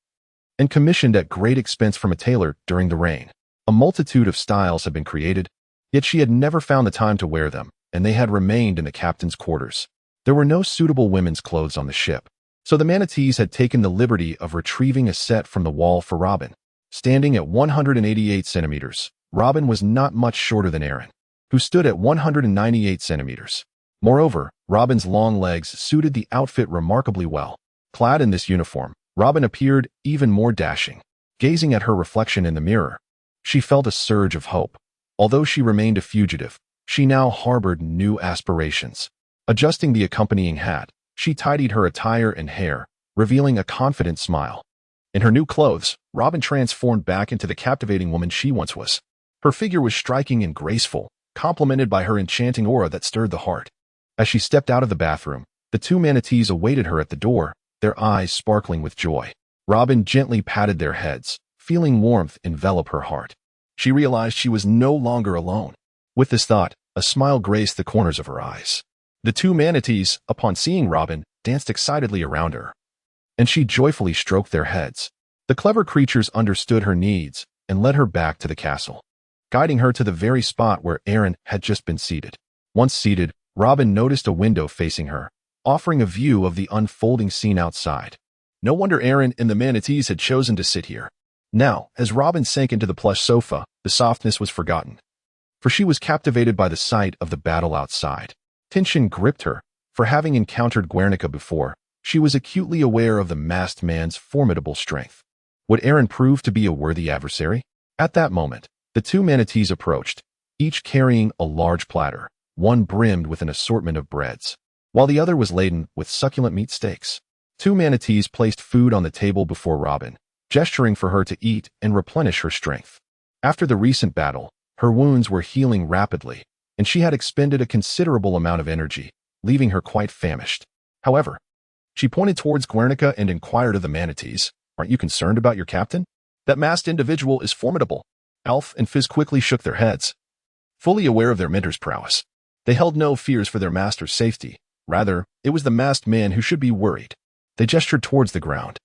[SPEAKER 1] and commissioned at great expense from a tailor during the reign. A multitude of styles had been created, yet she had never found the time to wear them, and they had remained in the captain's quarters. There were no suitable women's clothes on the ship, so the manatees had taken the liberty of retrieving a set from the wall for Robin. Standing at 188 centimeters, Robin was not much shorter than Aaron, who stood at 198 centimeters. Moreover, Robin's long legs suited the outfit remarkably well. Clad in this uniform, Robin appeared even more dashing. Gazing at her reflection in the mirror, she felt a surge of hope. Although she remained a fugitive, she now harbored new aspirations. Adjusting the accompanying hat, she tidied her attire and hair, revealing a confident smile. In her new clothes, Robin transformed back into the captivating woman she once was. Her figure was striking and graceful, complemented by her enchanting aura that stirred the heart. As she stepped out of the bathroom, the two manatees awaited her at the door, their eyes sparkling with joy. Robin gently patted their heads, feeling warmth envelop her heart. She realized she was no longer alone. With this thought, a smile graced the corners of her eyes. The two manatees, upon seeing Robin, danced excitedly around her, and she joyfully stroked their heads. The clever creatures understood her needs and led her back to the castle, guiding her to the very spot where Aaron had just been seated. Once seated, Robin noticed a window facing her, offering a view of the unfolding scene outside. No wonder Aaron and the manatees had chosen to sit here. Now, as Robin sank into the plush sofa, the softness was forgotten, for she was captivated by the sight of the battle outside. Tension gripped her, for having encountered Guernica before, she was acutely aware of the masked man's formidable strength. Would Aaron prove to be a worthy adversary? At that moment, the two manatees approached, each carrying a large platter, one brimmed with an assortment of breads, while the other was laden with succulent meat steaks. Two manatees placed food on the table before Robin, gesturing for her to eat and replenish her strength. After the recent battle, Her wounds were healing rapidly, and she had expended a considerable amount of energy, leaving her quite famished. However, she pointed towards Guernica and inquired of the manatees, "Aren't you concerned about your captain? That masked individual is formidable." Alf and Fizz quickly shook their heads, fully aware of their mentor's prowess. They held no fears for their master's safety. Rather, it was the masked man who should be worried. They gestured towards the ground,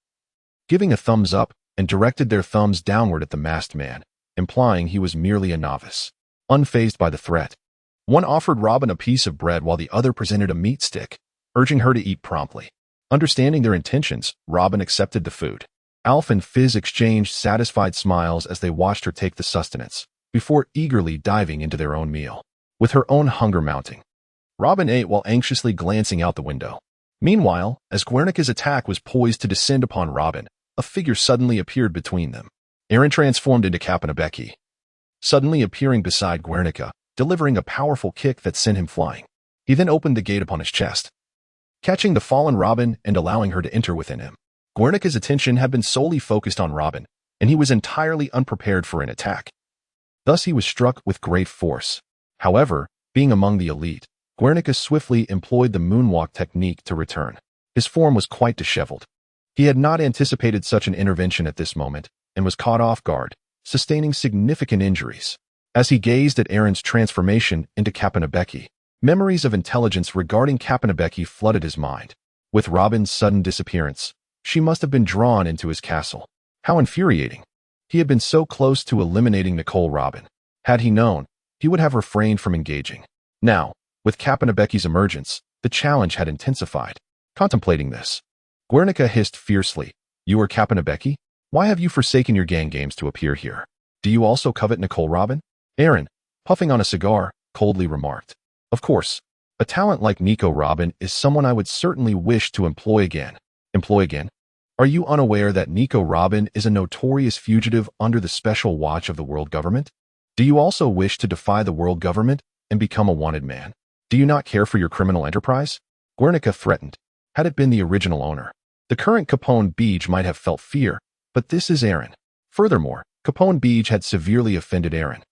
[SPEAKER 1] giving a thumbs up, and directed their thumbs downward at the masked man, implying he was merely a novice, unfazed by the threat. One offered Robin a piece of bread while the other presented a meat stick, urging her to eat promptly. Understanding their intentions, Robin accepted the food. Alf and Fizz exchanged satisfied smiles as they watched her take the sustenance, before eagerly diving into their own meal. With her own hunger mounting, Robin ate while anxiously glancing out the window. Meanwhile, as Guernica's attack was poised to descend upon Robin, a figure suddenly appeared between them. Aaron transformed into coin.I, suddenly appearing beside Guernica, delivering a powerful kick that sent him flying. He then opened the gate upon his chest, catching the fallen Robin and allowing her to enter within him. Guernica's attention had been solely focused on Robin, and he was entirely unprepared for an attack. Thus he was struck with great force. However, being among the elite, Guernica swiftly employed the moonwalk technique to return. His form was quite disheveled. He had not anticipated such an intervention at this moment, and was caught off guard, sustaining significant injuries. As he gazed at Aaron's transformation into coin.I, memories of intelligence regarding coin.I flooded his mind. With Robin's sudden disappearance, she must have been drawn into his castle. How infuriating! He had been so close to eliminating Nicole Robin. Had he known, he would have refrained from engaging. Now, with coin.I's emergence, the challenge had intensified. Contemplating this, Guernica hissed fiercely, "You are coin.I? Why have you forsaken your gang games to appear here? Do you also covet Nicole Robin?" Aaron, puffing on a cigar, coldly remarked, "Of course, a talent like Nico Robin is someone I would certainly wish to employ again." Employ again? Are you unaware that Nico Robin is a notorious fugitive under the special watch of the world government? Do you also wish to defy the world government and become a wanted man? Do you not care for your criminal enterprise? Guernica threatened. Had it been the original owner, the current Capone Beach might have felt fear, but this is Aaron. Furthermore, Capone Beach had severely offended Aaron,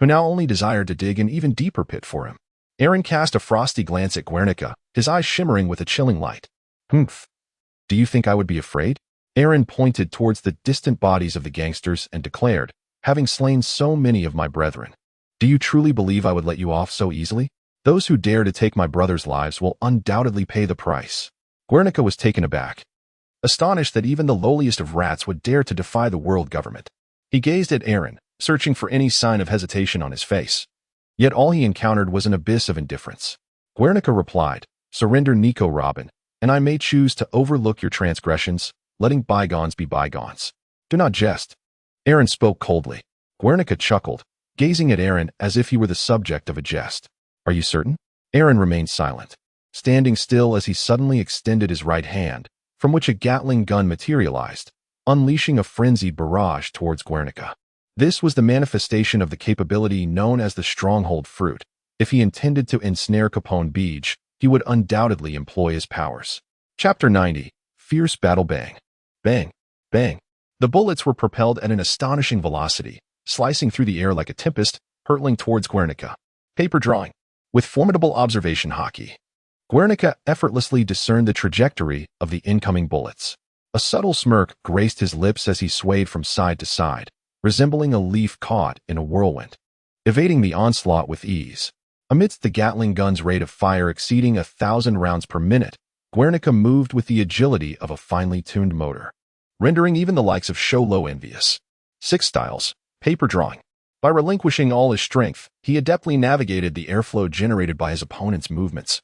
[SPEAKER 1] who now only desired to dig an even deeper pit for him. Aaron cast a frosty glance at Guernica, his eyes shimmering with a chilling light. "Humph. Do you think I would be afraid?" Aaron pointed towards the distant bodies of the gangsters and declared, "Having slain so many of my brethren, do you truly believe I would let you off so easily? Those who dare to take my brothers' lives will undoubtedly pay the price." Guernica was taken aback, astonished that even the lowliest of rats would dare to defy the world government. He gazed at Aaron, searching for any sign of hesitation on his face. Yet all he encountered was an abyss of indifference. Guernica replied, "Surrender Nico Robin, and I may choose to overlook your transgressions, letting bygones be bygones. Do not jest." Aaron spoke coldly. Guernica chuckled, gazing at Aaron as if he were the subject of a jest. "Are you certain?" Aaron remained silent, standing still as he suddenly extended his right hand, from which a Gatling gun materialized, unleashing a frenzied barrage towards Guernica. This was the manifestation of the capability known as the Stronghold Fruit. If he intended to ensnare Capone Beach, he would undoubtedly employ his powers. Chapter 90. Fierce Battle. Bang. Bang. Bang. The bullets were propelled at an astonishing velocity, slicing through the air like a tempest, hurtling towards Guernica. Paper drawing. With formidable observation hockey, Guernica effortlessly discerned the trajectory of the incoming bullets. A subtle smirk graced his lips as he swayed from side to side, resembling a leaf caught in a whirlwind, evading the onslaught with ease. Amidst the Gatling gun's rate of fire exceeding 1,000 rounds per minute, Guernica moved with the agility of a finely tuned motor, rendering even the likes of Sholo envious. 6 styles. Paper drawing. By relinquishing all his strength, he adeptly navigated the airflow generated by his opponent's movements,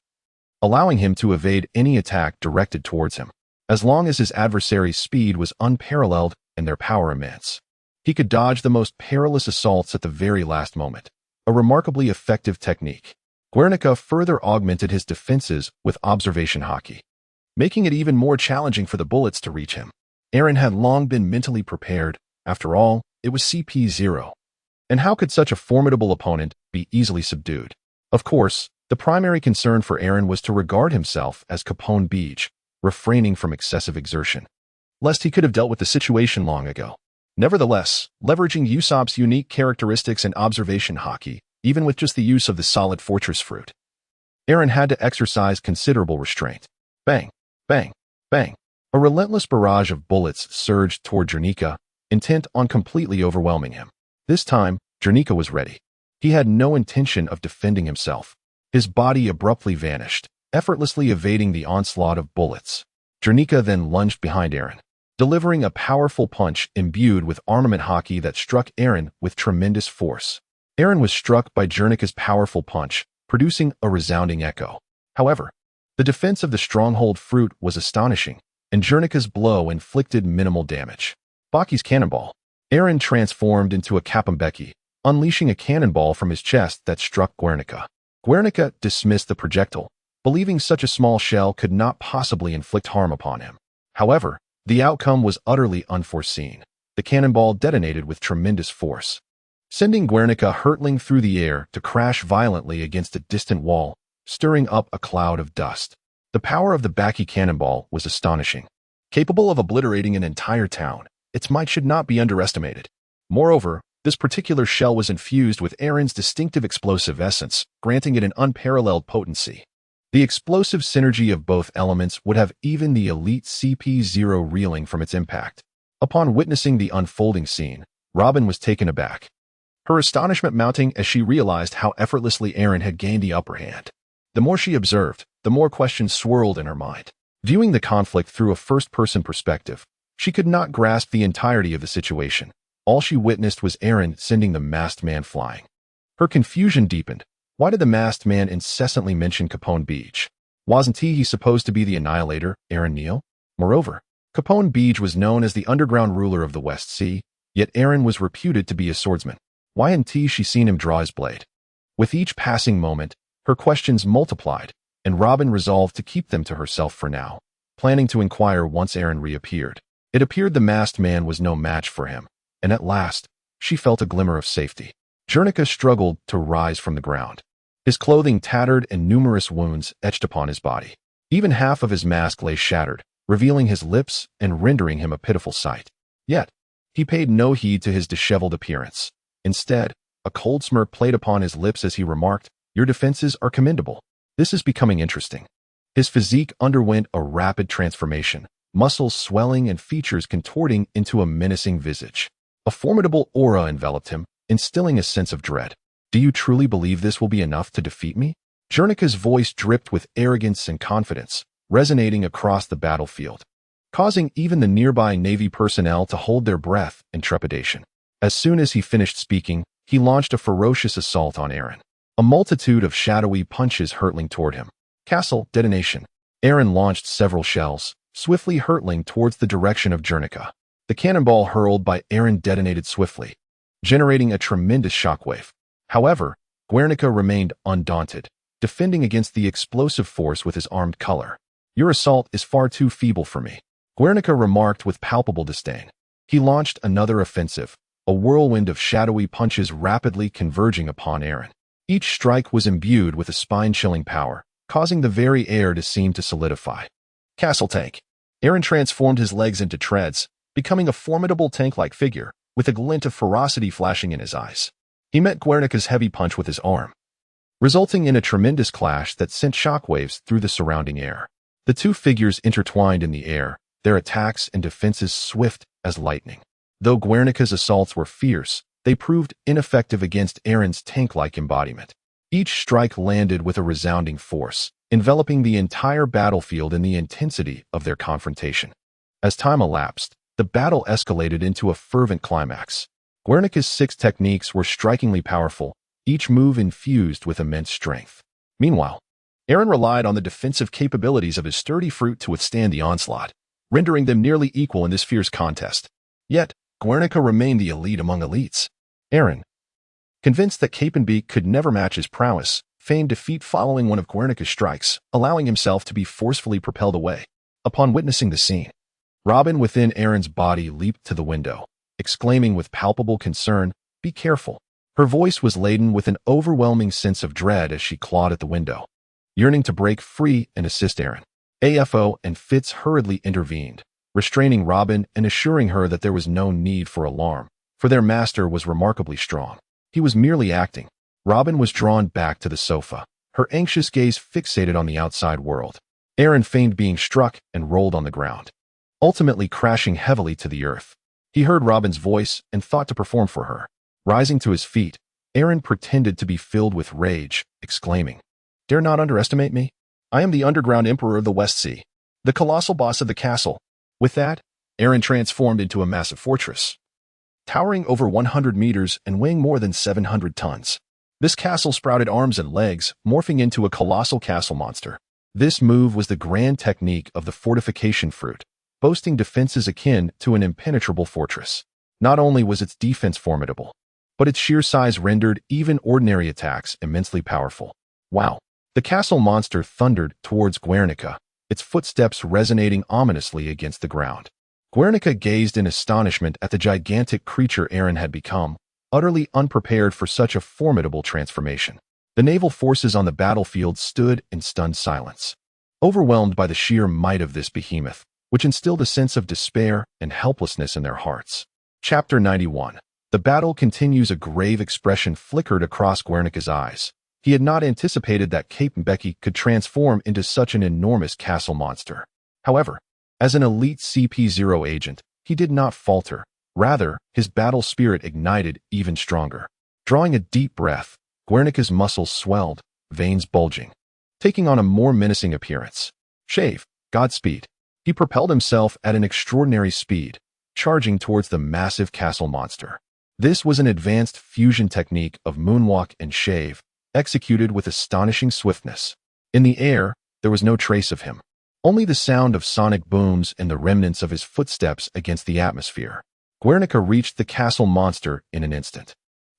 [SPEAKER 1] allowing him to evade any attack directed towards him. As long as his adversary's speed was unparalleled and their power immense, he could dodge the most perilous assaults at the very last moment. A remarkably effective technique. Guernica further augmented his defenses with observation hockey, making it even more challenging for the bullets to reach him. Aaron had long been mentally prepared. After all, it was CP0. And how could such a formidable opponent be easily subdued? Of course, the primary concern for Aaron was to regard himself as Capone Beach, refraining from excessive exertion, lest he could have dealt with the situation long ago. Nevertheless, leveraging Usopp's unique characteristics and observation haki, even with just the use of the solid fortress fruit, Eren had to exercise considerable restraint. Bang, bang, bang. A relentless barrage of bullets surged toward Jernika, intent on completely overwhelming him. This time, Jernika was ready. He had no intention of defending himself. His body abruptly vanished, effortlessly evading the onslaught of bullets. Jernika then lunged behind Eren, delivering a powerful punch imbued with armament haki that struck Eren with tremendous force. Eren was struck by Jernika's powerful punch, producing a resounding echo. However, the defense of the stronghold fruit was astonishing, and Jernika's blow inflicted minimal damage. Baki's cannonball. Eren transformed into a Kapambeki, unleashing a cannonball from his chest that struck Guernica. Guernica dismissed the projectile, believing such a small shell could not possibly inflict harm upon him. However, the outcome was utterly unforeseen. The cannonball detonated with tremendous force, sending Guernica hurtling through the air to crash violently against a distant wall, stirring up a cloud of dust. The power of the Baki cannonball was astonishing. Capable of obliterating an entire town, its might should not be underestimated. Moreover, this particular shell was infused with Eren's distinctive explosive essence, granting it an unparalleled potency. The explosive synergy of both elements would have even the elite CP0 reeling from its impact. Upon witnessing the unfolding scene, Robin was taken aback, her astonishment mounting as she realized how effortlessly Eren had gained the upper hand. The more she observed, the more questions swirled in her mind. Viewing the conflict through a first-person perspective, she could not grasp the entirety of the situation. All she witnessed was Eren sending the masked man flying. Her confusion deepened. Why did the masked man incessantly mention Capone Beach? Wasn't he supposed to be the annihilator, Eren Neal? Moreover, Capone Beach was known as the underground ruler of the West Sea, yet Eren was reputed to be a swordsman. Why hadn't she seen him draw his blade? With each passing moment, her questions multiplied, and Robin resolved to keep them to herself for now, planning to inquire once Eren reappeared. It appeared the masked man was no match for him, and at last, she felt a glimmer of safety. Jernica struggled to rise from the ground. His clothing tattered and numerous wounds etched upon his body. Even half of his mask lay shattered, revealing his lips and rendering him a pitiful sight. Yet, he paid no heed to his disheveled appearance. Instead, a cold smirk played upon his lips as he remarked, "Your defenses are commendable. This is becoming interesting." His physique underwent a rapid transformation, muscles swelling and features contorting into a menacing visage. A formidable aura enveloped him, instilling a sense of dread. "Do you truly believe this will be enough to defeat me?" Jernika's voice dripped with arrogance and confidence, resonating across the battlefield, causing even the nearby Navy personnel to hold their breath in trepidation. As soon as he finished speaking, he launched a ferocious assault on Eren. A multitude of shadowy punches hurtling toward him. Castle detonation. Eren launched several shells, swiftly hurtling towards the direction of Jernica. The cannonball hurled by Eren detonated swiftly, generating a tremendous shockwave. However, Guernica remained undaunted, defending against the explosive force with his armed color. "Your assault is far too feeble for me," Guernica remarked with palpable disdain. He launched another offensive, a whirlwind of shadowy punches rapidly converging upon Eren. Each strike was imbued with a spine-chilling power, causing the very air to seem to solidify. Castle tank. Eren transformed his legs into treads, becoming a formidable tank-like figure, with a glint of ferocity flashing in his eyes. He met Guernica's heavy punch with his arm, resulting in a tremendous clash that sent shockwaves through the surrounding air. The two figures intertwined in the air, their attacks and defenses swift as lightning. Though Guernica's assaults were fierce, they proved ineffective against Eren's tank-like embodiment. Each strike landed with a resounding force, enveloping the entire battlefield in the intensity of their confrontation. As time elapsed, the battle escalated into a fervent climax. Guernica's 6 techniques were strikingly powerful, each move infused with immense strength. Meanwhile, Eren relied on the defensive capabilities of his sturdy fruit to withstand the onslaught, rendering them nearly equal in this fierce contest. Yet, Guernica remained the elite among elites. Eren, convinced that Capenbeek could never match his prowess, feigned defeat following one of Guernica's strikes, allowing himself to be forcefully propelled away. Upon witnessing the scene, Robin within Eren's body leaped to the window, exclaiming with palpable concern, "Be careful." Her voice was laden with an overwhelming sense of dread as she clawed at the window, yearning to break free and assist Eren. AFO and Fitz hurriedly intervened, restraining Robin and assuring her that there was no need for alarm, for their master was remarkably strong. He was merely acting. Robin was drawn back to the sofa, her anxious gaze fixated on the outside world. Aaron feigned being struck and rolled on the ground, ultimately crashing heavily to the earth. He heard Robin's voice and thought to perform for her. Rising to his feet, Aaron pretended to be filled with rage, exclaiming, "Dare not underestimate me. I am the underground emperor of the West Sea, the colossal boss of the castle." With that, Aaron transformed into a massive fortress, towering over 100 meters and weighing more than 700 tons. This castle sprouted arms and legs, morphing into a colossal castle monster. This move was the grand technique of the fortification fruit, boasting defenses akin to an impenetrable fortress. Not only was its defense formidable, but its sheer size rendered even ordinary attacks immensely powerful. Wow! The castle monster thundered towards Guernica, its footsteps resonating ominously against the ground. Guernica gazed in astonishment at the gigantic creature Aaron had become, utterly unprepared for such a formidable transformation. The naval forces on the battlefield stood in stunned silence, overwhelmed by the sheer might of this behemoth, which instilled a sense of despair and helplessness in their hearts. Chapter 91. The battle continues. A grave expression flickered across Guernica's eyes. He had not anticipated that Cape Mbeki could transform into such an enormous castle monster. However, as an elite CP0 agent, he did not falter. Rather, his battle spirit ignited even stronger. Drawing a deep breath, Guernica's muscles swelled, veins bulging, taking on a more menacing appearance. Shave, Godspeed. He propelled himself at an extraordinary speed, charging towards the massive castle monster. This was an advanced fusion technique of moonwalk and shave, executed with astonishing swiftness. In the air, there was no trace of him, only the sound of sonic booms and the remnants of his footsteps against the atmosphere. Guernica reached the castle monster in an instant,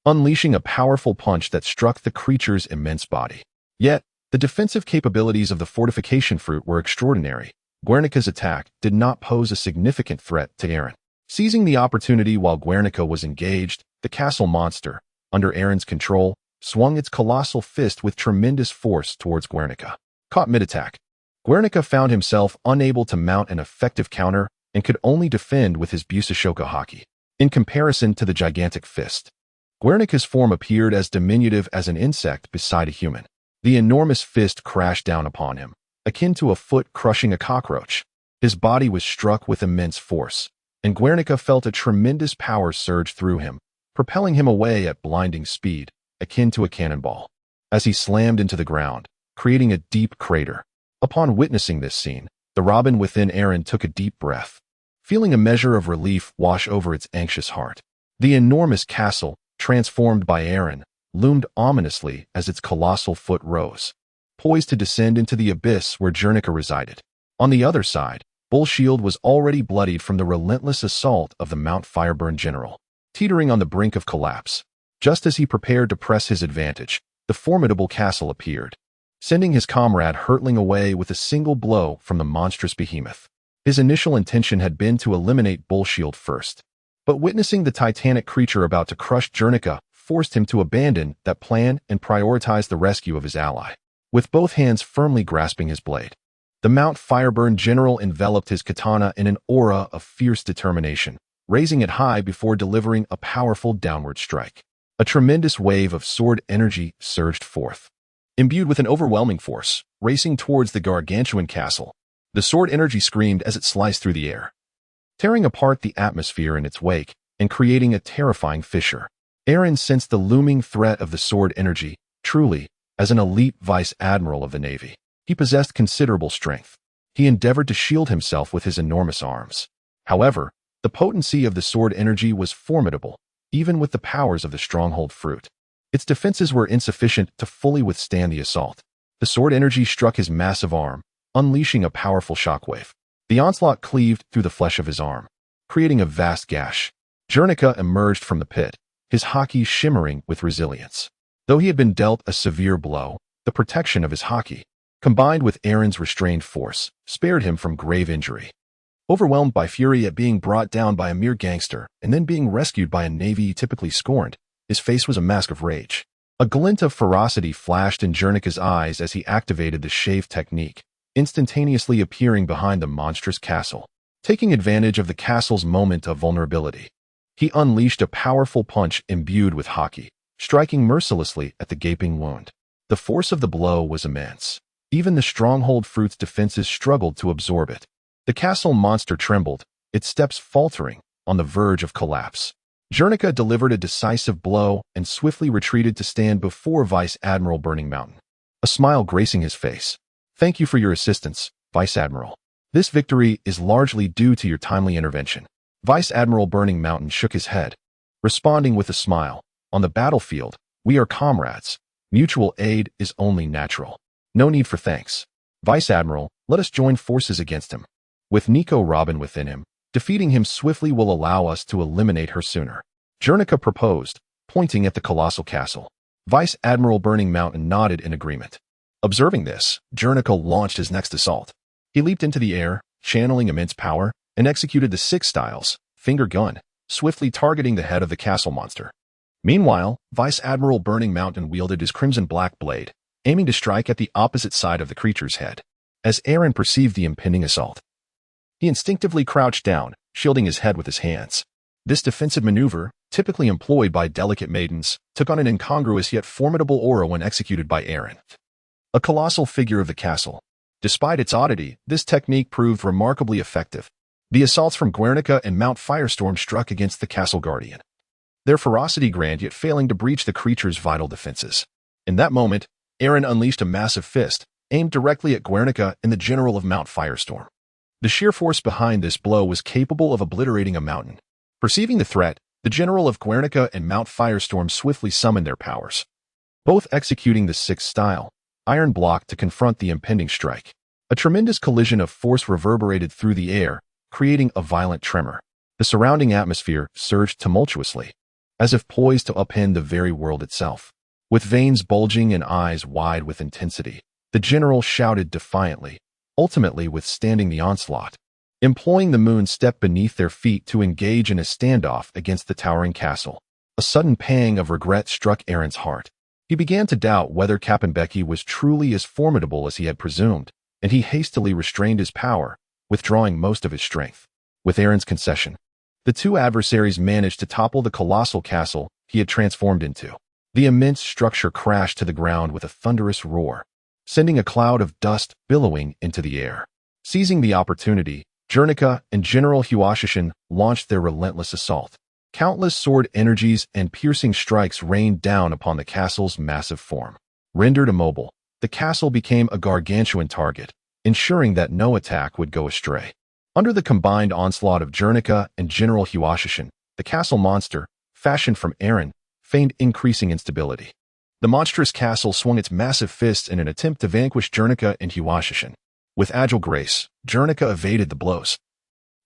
[SPEAKER 1] unleashing a powerful punch that struck the creature's immense body. Yet, the defensive capabilities of the fortification fruit were extraordinary. Guernica's attack did not pose a significant threat to Aaron. Seizing the opportunity while Guernica was engaged, the castle monster, under Aaron's control, swung its colossal fist with tremendous force towards Guernica. Caught mid-attack, Guernica found himself unable to mount an effective counter and could only defend with his Busashoka haki. In comparison to the gigantic fist, Guernica's form appeared as diminutive as an insect beside a human. The enormous fist crashed down upon him, akin to a foot crushing a cockroach. His body was struck with immense force, and Guernica felt a tremendous power surge through him, propelling him away at blinding speed, akin to a cannonball, as he slammed into the ground, creating a deep crater. Upon witnessing this scene, the Robin within Aaron took a deep breath, feeling a measure of relief wash over its anxious heart. The enormous castle, transformed by Aaron, loomed ominously as its colossal foot rose, poised to descend into the abyss where Guernica resided. On the other side, Bullshield was already bloodied from the relentless assault of the Mount Fireburn general, teetering on the brink of collapse. Just as he prepared to press his advantage, the formidable castle appeared, sending his comrade hurtling away with a single blow from the monstrous behemoth. His initial intention had been to eliminate Bullshield first, but witnessing the titanic creature about to crush Guernica forced him to abandon that plan and prioritize the rescue of his ally. With both hands firmly grasping his blade, the Mount Fireburn general enveloped his katana in an aura of fierce determination, raising it high before delivering a powerful downward strike. A tremendous wave of sword energy surged forth, imbued with an overwhelming force, racing towards the gargantuan castle. The sword energy screamed as it sliced through the air, tearing apart the atmosphere in its wake and creating a terrifying fissure. Aaron sensed the looming threat of the sword energy. Truly, as an elite vice admiral of the Navy, he possessed considerable strength. He endeavored to shield himself with his enormous arms. However, the potency of the sword energy was formidable, even with the powers of the stronghold fruit. Its defenses were insufficient to fully withstand the assault. The sword energy struck his massive arm, unleashing a powerful shockwave. The onslaught cleaved through the flesh of his arm, creating a vast gash. Guernica emerged from the pit, his haki shimmering with resilience. Though he had been dealt a severe blow, the protection of his haki, combined with Aaron's restrained force, spared him from grave injury. Overwhelmed by fury at being brought down by a mere gangster and then being rescued by a navy he typically scorned, his face was a mask of rage. A glint of ferocity flashed in Guernica's eyes as he activated the shave technique, instantaneously appearing behind the monstrous castle. taking advantage of the castle's moment of vulnerability. He unleashed a powerful punch imbued with haki, striking mercilessly at the gaping wound. The force of the blow was immense. Even the stronghold fruit's defenses struggled to absorb it. The castle monster trembled, its steps faltering, on the verge of collapse. Jernica delivered a decisive blow and swiftly retreated to stand before Vice Admiral Burning Mountain, a smile gracing his face. "Thank you for your assistance, Vice Admiral. This victory is largely due to your timely intervention." Vice Admiral Burning Mountain shook his head, responding with a smile. "On the battlefield, we are comrades. Mutual aid is only natural. No need for thanks. Vice Admiral, let us join forces against him. With Nico Robin within him, defeating him swiftly will allow us to eliminate her sooner," Jernica proposed, pointing at the colossal castle. Vice Admiral Burning Mountain nodded in agreement. Observing this, Jernica launched his next assault. He leaped into the air, channeling immense power, and executed the 6 styles, finger gun, swiftly targeting the head of the castle monster. Meanwhile, Vice Admiral Burning Mountain wielded his crimson-black blade, aiming to strike at the opposite side of the creature's head. As Aaron perceived the impending assault, he instinctively crouched down, shielding his head with his hands. This defensive maneuver, typically employed by delicate maidens, took on an incongruous yet formidable aura when executed by Aaron, a colossal figure of the castle. Despite its oddity, this technique proved remarkably effective. The assaults from Guernica and Mount Firestorm struck against the castle guardian, their ferocity grand yet failing to breach the creature's vital defenses. In that moment, Aaron unleashed a massive fist, aimed directly at Guernica and the general of Mount Firestorm. The sheer force behind this blow was capable of obliterating a mountain. Perceiving the threat, the general of Guernica and Mount Firestorm swiftly summoned their powers, both executing the 6th style, Iron Block, to confront the impending strike. A tremendous collision of force reverberated through the air, creating a violent tremor. The surrounding atmosphere surged tumultuously, as if poised to upend the very world itself. With veins bulging and eyes wide with intensity, the general shouted defiantly, ultimately withstanding the onslaught. Employing the moon step beneath their feet to engage in a standoff against the towering castle. A sudden pang of regret struck Aaron's heart. He began to doubt whether Captain Becky was truly as formidable as he had presumed, and he hastily restrained his power, withdrawing most of his strength. With Aaron's concession, the 2 adversaries managed to topple the colossal castle he had transformed into. The immense structure crashed to the ground with a thunderous roar, sending a cloud of dust billowing into the air. Seizing the opportunity, Jernica and General Huashishin launched their relentless assault. Countless sword energies and piercing strikes rained down upon the castle's massive form. Rendered immobile, the castle became a gargantuan target, ensuring that no attack would go astray. Under the combined onslaught of Jernica and General Huashishin, the castle monster, fashioned from Aaron, feigned increasing instability. The monstrous castle swung its massive fists in an attempt to vanquish Jernica and Huashishin. With agile grace, Jernica evaded the blows,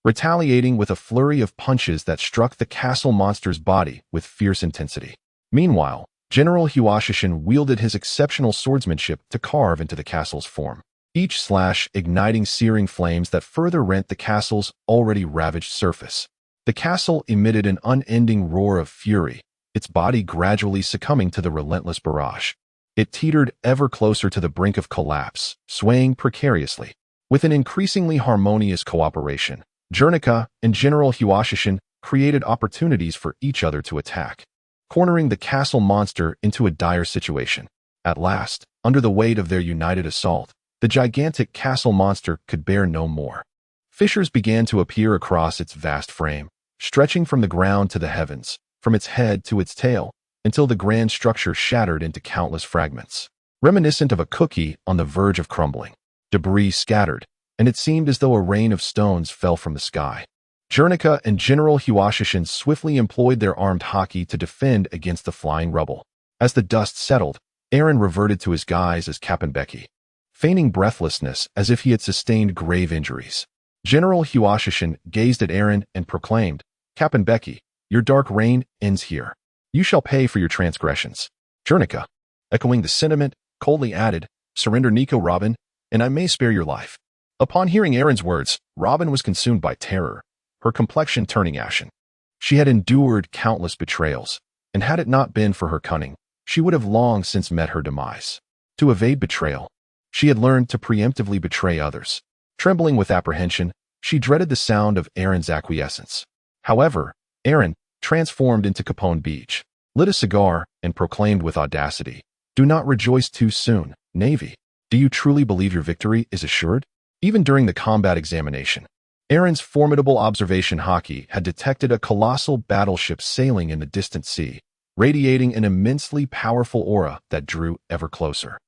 [SPEAKER 1] retaliating with a flurry of punches that struck the castle monster's body with fierce intensity. Meanwhile, General Huashishin wielded his exceptional swordsmanship to carve into the castle's form, each slash igniting searing flames that further rent the castle's already ravaged surface. The castle emitted an unending roar of fury, its body gradually succumbing to the relentless barrage. It teetered ever closer to the brink of collapse, swaying precariously. With an increasingly harmonious cooperation, Jernica and General Huashishin created opportunities for each other to attack, cornering the castle monster into a dire situation. At last, under the weight of their united assault, the gigantic castle monster could bear no more. Fissures began to appear across its vast frame, stretching from the ground to the heavens, from its head to its tail, until the grand structure shattered into countless fragments, reminiscent of a cookie on the verge of crumbling. Debris scattered, and it seemed as though a rain of stones fell from the sky. Jernica and General Huashishin swiftly employed their armed haki to defend against the flying rubble. As the dust settled, Aaron reverted to his guise as Captain Becky, feigning breathlessness as if he had sustained grave injuries. General Huashishin gazed at Aaron and proclaimed, "Captain Becky, your dark reign ends here. You shall pay for your transgressions." Jernica, echoing the sentiment, coldly added, "Surrender Nico Robin, and I may spare your life." Upon hearing Aaron's words, Robin was consumed by terror, her complexion turning ashen. She had endured countless betrayals, and had it not been for her cunning, she would have long since met her demise. To evade betrayal, she had learned to preemptively betray others. Trembling with apprehension, She dreaded the sound of Aaron's acquiescence. However, Aaron, transformed into Capone Beach, lit a cigar and proclaimed with audacity, "Do not rejoice too soon, Navy. Do you truly believe your victory is assured?" Even during the combat examination, Aaron's formidable observation hockey had detected a colossal battleship sailing in the distant sea, radiating an immensely powerful aura that drew ever closer.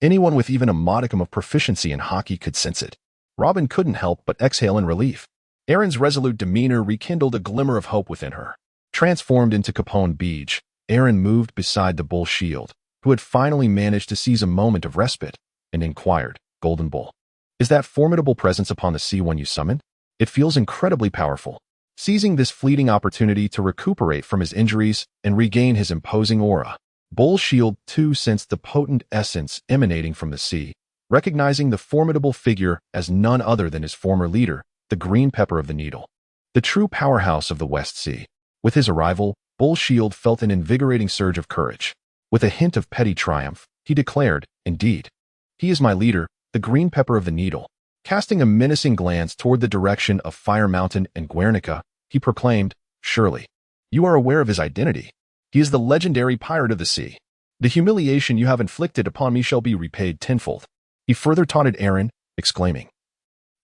[SPEAKER 1] Anyone with even a modicum of proficiency in hockey could sense it. Robin couldn't help but exhale in relief. Aaron's resolute demeanor rekindled a glimmer of hope within her. Transformed into Capone Beach, Aaron moved beside the Bull Shield, who had finally managed to seize a moment of respite, and inquired, "Golden Bull, is that formidable presence upon the sea one you summoned? It feels incredibly powerful." Seizing this fleeting opportunity to recuperate from his injuries and regain his imposing aura, Bull Shield too sensed the potent essence emanating from the sea, recognizing the formidable figure as none other than his former leader, the Green Pepper of the Needle, the true powerhouse of the West Sea. With his arrival, Bull Shield felt an invigorating surge of courage. With a hint of petty triumph, he declared, "Indeed, he is my leader, the Green Pepper of the Needle." Casting a menacing glance toward the direction of Fire Mountain and Guernica, he proclaimed, "Surely, you are aware of his identity. He is the legendary pirate of the sea. The humiliation you have inflicted upon me shall be repaid tenfold." He further taunted Aaron, exclaiming,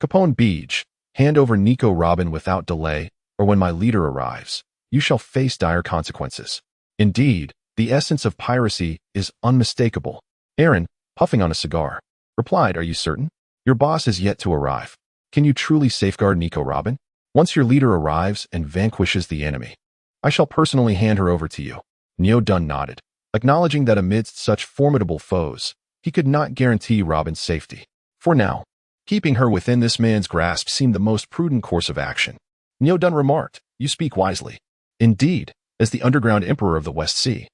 [SPEAKER 1] "Capone Beach, hand over Nico Robin without delay, or when my leader arrives, you shall face dire consequences." Indeed, the essence of piracy is unmistakable. Aaron, puffing on a cigar, replied, "Are you certain? Your boss is yet to arrive. Can you truly safeguard Nico Robin? Once your leader arrives and vanquishes the enemy, I shall personally hand her over to you." Neo Dunn nodded, acknowledging that amidst such formidable foes, he could not guarantee Robin's safety. For now, keeping her within this man's grasp seemed the most prudent course of action. Neo Dunn remarked, "You speak wisely. Indeed, as the underground emperor of the West Sea,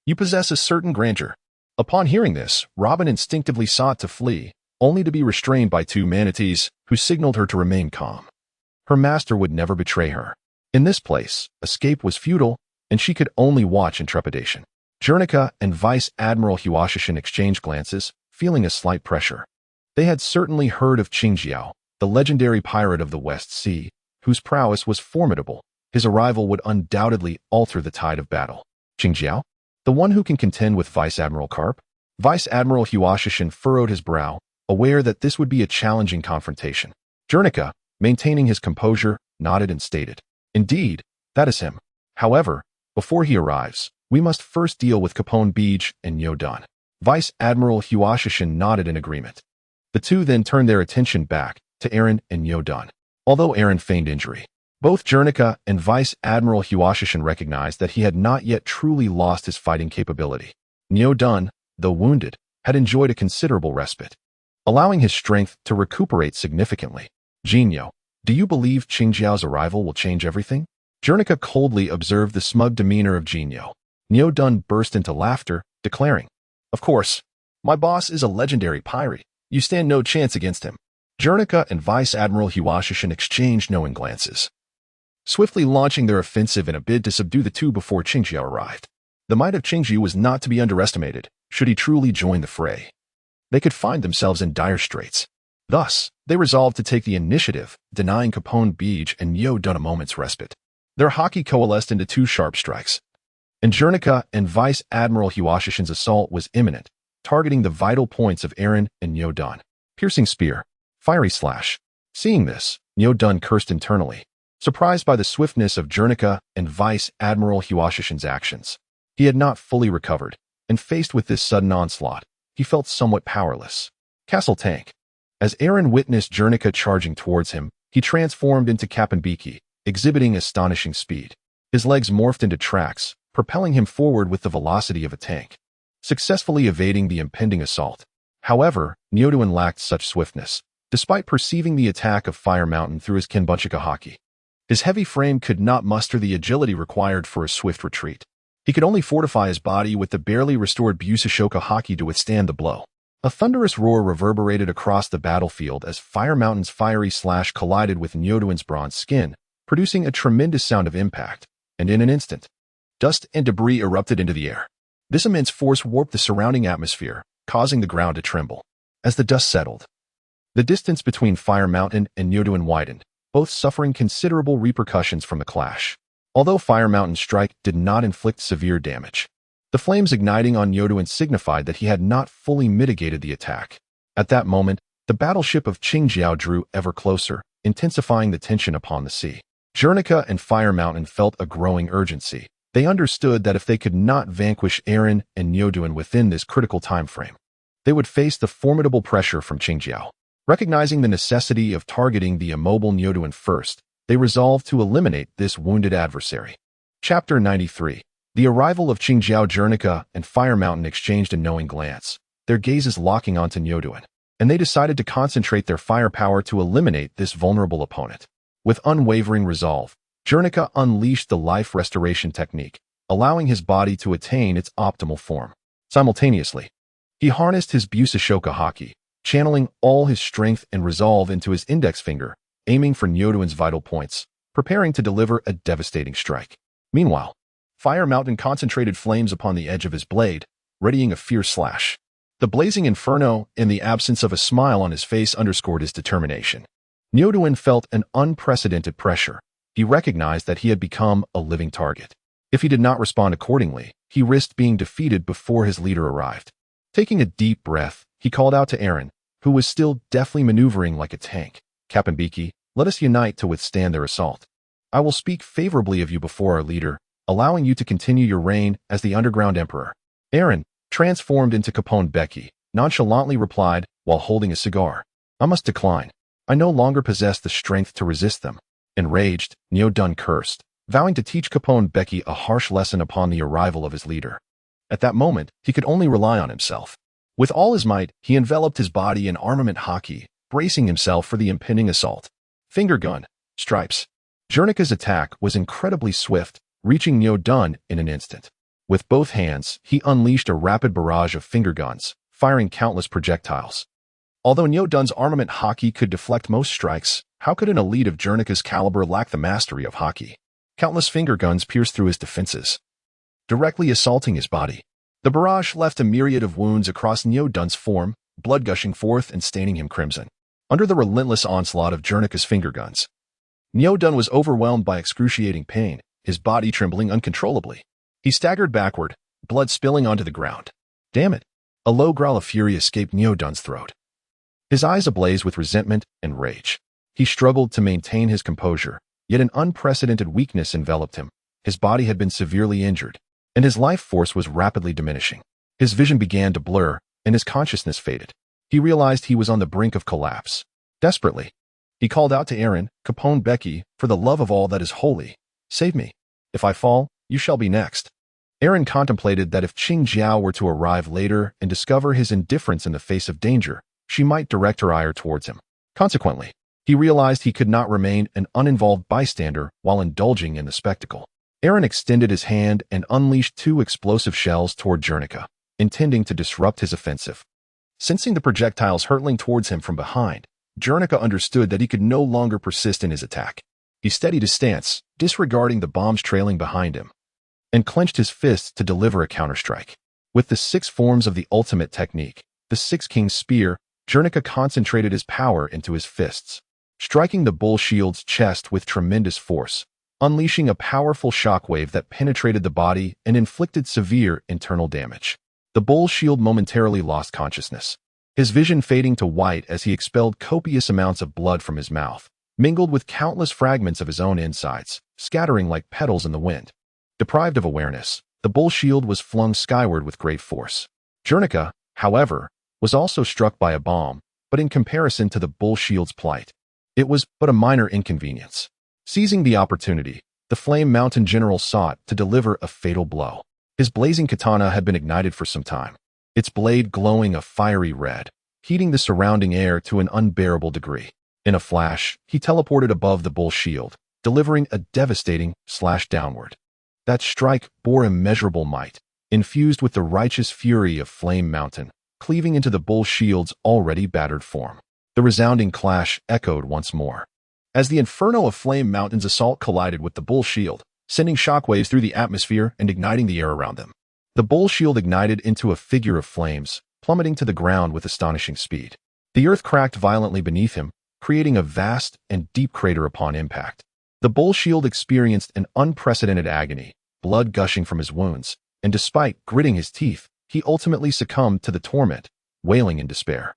[SPEAKER 1] you possess a certain grandeur." Upon hearing this, Robin instinctively sought to flee, only to be restrained by two manatees who signaled her to remain calm. Her master would never betray her. In this place, escape was futile, and she could only watch in trepidation. Guernica and Vice Admiral Huashishin exchanged glances, feeling a slight pressure. They had certainly heard of Qingjiao, the legendary pirate of the West Sea, whose prowess was formidable. His arrival would undoubtedly alter the tide of battle. Qingjiao? The one who can contend with Vice Admiral Karp? Vice Admiral Huashishin furrowed his brow, aware that this would be a challenging confrontation. Guernica, maintaining his composure, nodded and stated, "Indeed, that is him. However, before he arrives, we must first deal with Capone Beach and Yodon." Vice Admiral Huashishin nodded in agreement. The two then turned their attention back to Aaron and Yodon. Although Aaron feigned injury, both Guernica and Vice Admiral Huashishin recognized that he had not yet truly lost his fighting capability. Yodon, though wounded, had enjoyed a considerable respite, allowing his strength to recuperate significantly. "Jinyo, do you believe Qingjiao's arrival will change everything?" Guernica coldly observed the smug demeanor of Jinyo. Nyodun burst into laughter, declaring, "Of course, my boss is a legendary pirate. You stand no chance against him." Guernica and Vice Admiral Huashishin exchanged knowing glances, swiftly launching their offensive in a bid to subdue the two before Qingjiao arrived. The might of Qingjiao was not to be underestimated, should he truly join the fray. They could find themselves in dire straits. Thus, they resolved to take the initiative, denying Capone Beach and Yodun a moment's respite. Their hockey coalesced into two sharp strikes, and Guernica and Vice Admiral Huashishin's assault was imminent, targeting the vital points of Aaron and Yodun. Piercing spear, fiery slash. Seeing this, Yodun cursed internally, surprised by the swiftness of Guernica and Vice Admiral Huashishin's actions. He had not fully recovered, and faced with this sudden onslaught, he felt somewhat powerless. Castle Tank. As Aaron witnessed Guernica charging towards him, he transformed into Kapinbiki, exhibiting astonishing speed. His legs morphed into tracks, propelling him forward with the velocity of a tank, successfully evading the impending assault. However, Nyoduin lacked such swiftness, despite perceiving the attack of Fire Mountain through his Kinbunchika haki. His heavy frame could not muster the agility required for a swift retreat. He could only fortify his body with the barely restored Busashoka haki to withstand the blow. A thunderous roar reverberated across the battlefield as Fire Mountain's fiery slash collided with Nyoduin's bronze skin, producing a tremendous sound of impact, and in an instant, dust and debris erupted into the air. This immense force warped the surrounding atmosphere, causing the ground to tremble. As the dust settled, The distance between Fire Mountain and Nyoduin widened, both suffering considerable repercussions from the clash. Although Fire Mountain's strike did not inflict severe damage, the flames igniting on Nyoduin signified that he had not fully mitigated the attack. At that moment, the battleship of Qingjiao drew ever closer, intensifying the tension upon the sea. Jernica and Fire Mountain felt a growing urgency. They understood that if they could not vanquish Eren and Nyoduin within this critical time frame, they would face the formidable pressure from Qingjiao. Recognizing the necessity of targeting the immobile Nyoduin first, they resolved to eliminate this wounded adversary. Chapter 93. The arrival of Qingjiao. Jernica and Fire Mountain exchanged a knowing glance, their gazes locking onto Nyoduin, and they decided to concentrate their firepower to eliminate this vulnerable opponent. With unwavering resolve, Jernica unleashed the life restoration technique, allowing his body to attain its optimal form. Simultaneously, he harnessed his Busashoka Haki, channeling all his strength and resolve into his index finger, aiming for Nyoduin's vital points, preparing to deliver a devastating strike. Meanwhile, Fire Mountain concentrated flames upon the edge of his blade, readying a fierce slash. The blazing inferno, in the absence of a smile on his face, underscored his determination. Nyoduin felt an unprecedented pressure. He recognized that he had become a living target. If he did not respond accordingly, he risked being defeated before his leader arrived. Taking a deep breath, he called out to Eren, who was still deftly maneuvering like a tank. Kapambiki, let us unite to withstand their assault. I will speak favorably of you before our leader, allowing you to continue your reign as the Underground Emperor. Eren, transformed into Capone Becky, nonchalantly replied while holding a cigar. I must decline. I no longer possess the strength to resist them. Enraged, Nyoduin cursed, vowing to teach Capone Becky a harsh lesson upon the arrival of his leader. At that moment, he could only rely on himself. With all his might, he enveloped his body in armament haki, bracing himself for the impending assault. Finger gun, stripes. Jernica's attack was incredibly swift, reaching Nyoduin in an instant. With both hands, he unleashed a rapid barrage of finger guns, firing countless projectiles. Although Nyoduin's armament haki could deflect most strikes, how could an elite of Jernica's caliber lack the mastery of haki? Countless finger guns pierced through his defenses, directly assaulting his body. The barrage left a myriad of wounds across Nyoduin's form, blood gushing forth and staining him crimson. Under the relentless onslaught of Jernica's finger guns, Nyoduin was overwhelmed by excruciating pain, his body trembling uncontrollably. He staggered backward, blood spilling onto the ground. Damn it! A low growl of fury escaped Nyoduin's throat. His eyes ablaze with resentment and rage. He struggled to maintain his composure, yet an unprecedented weakness enveloped him. His body had been severely injured, and his life force was rapidly diminishing. His vision began to blur, and his consciousness faded. He realized he was on the brink of collapse. Desperately, he called out to Eren, Capone Becky, for the love of all that is holy, save me. If I fall, you shall be next. Eren contemplated that if Qingjiao were to arrive later and discover his indifference in the face of danger, she might direct her ire towards him. Consequently, he realized he could not remain an uninvolved bystander while indulging in the spectacle. Eren extended his hand and unleashed 2 explosive shells toward Jernica, intending to disrupt his offensive. Sensing the projectiles hurtling towards him from behind, Jernica understood that he could no longer persist in his attack. He steadied his stance, disregarding the bombs trailing behind him, and clenched his fists to deliver a counterstrike. With the 6 forms of the ultimate technique, the 6 King's Spear, Jernica concentrated his power into his fists, striking the bull shield's chest with tremendous force, unleashing a powerful shockwave that penetrated the body and inflicted severe internal damage. The bull shield momentarily lost consciousness, his vision fading to white as he expelled copious amounts of blood from his mouth, mingled with countless fragments of his own insides, scattering like petals in the wind. Deprived of awareness, the bull shield was flung skyward with great force. Jernica, however, was also struck by a bomb, but in comparison to the bull shield's plight, it was but a minor inconvenience. Seizing the opportunity, the Flame Mountain General sought to deliver a fatal blow. His blazing katana had been ignited for some time, its blade glowing a fiery red, heating the surrounding air to an unbearable degree. In a flash, he teleported above the bull shield, delivering a devastating slash downward. That strike bore immeasurable might, infused with the righteous fury of Flame Mountain, cleaving into the bull shield's already battered form. The resounding clash echoed once more, as the inferno of Flame Mountain's assault collided with the bull shield, sending shockwaves through the atmosphere and igniting the air around them. The bull shield ignited into a figure of flames, plummeting to the ground with astonishing speed. The earth cracked violently beneath him, creating a vast and deep crater upon impact. The bull shield experienced an unprecedented agony, blood gushing from his wounds, and despite gritting his teeth, he ultimately succumbed to the torment, wailing in despair.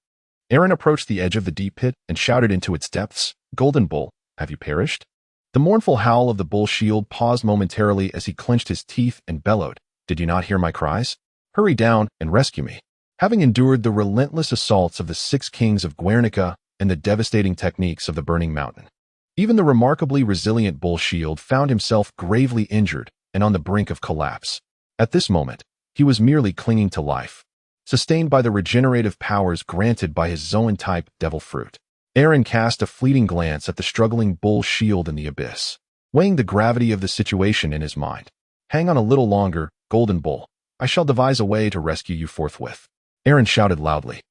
[SPEAKER 1] Aaron approached the edge of the deep pit and shouted into its depths, "Golden Bull, have you perished?" The mournful howl of the bull shield paused momentarily as he clenched his teeth and bellowed, "Did you not hear my cries? Hurry down and rescue me." Having endured the relentless assaults of the 6 kings of Guernica and the devastating techniques of the Burning Mountain, even the remarkably resilient bull shield found himself gravely injured and on the brink of collapse. At this moment, he was merely clinging to life, sustained by the regenerative powers granted by his Zoan-type devil fruit. Aaron cast a fleeting glance at the struggling bull shield in the abyss, weighing the gravity of the situation in his mind. "Hang on a little longer, Golden Bull. I shall devise a way to rescue you forthwith," Aaron shouted loudly,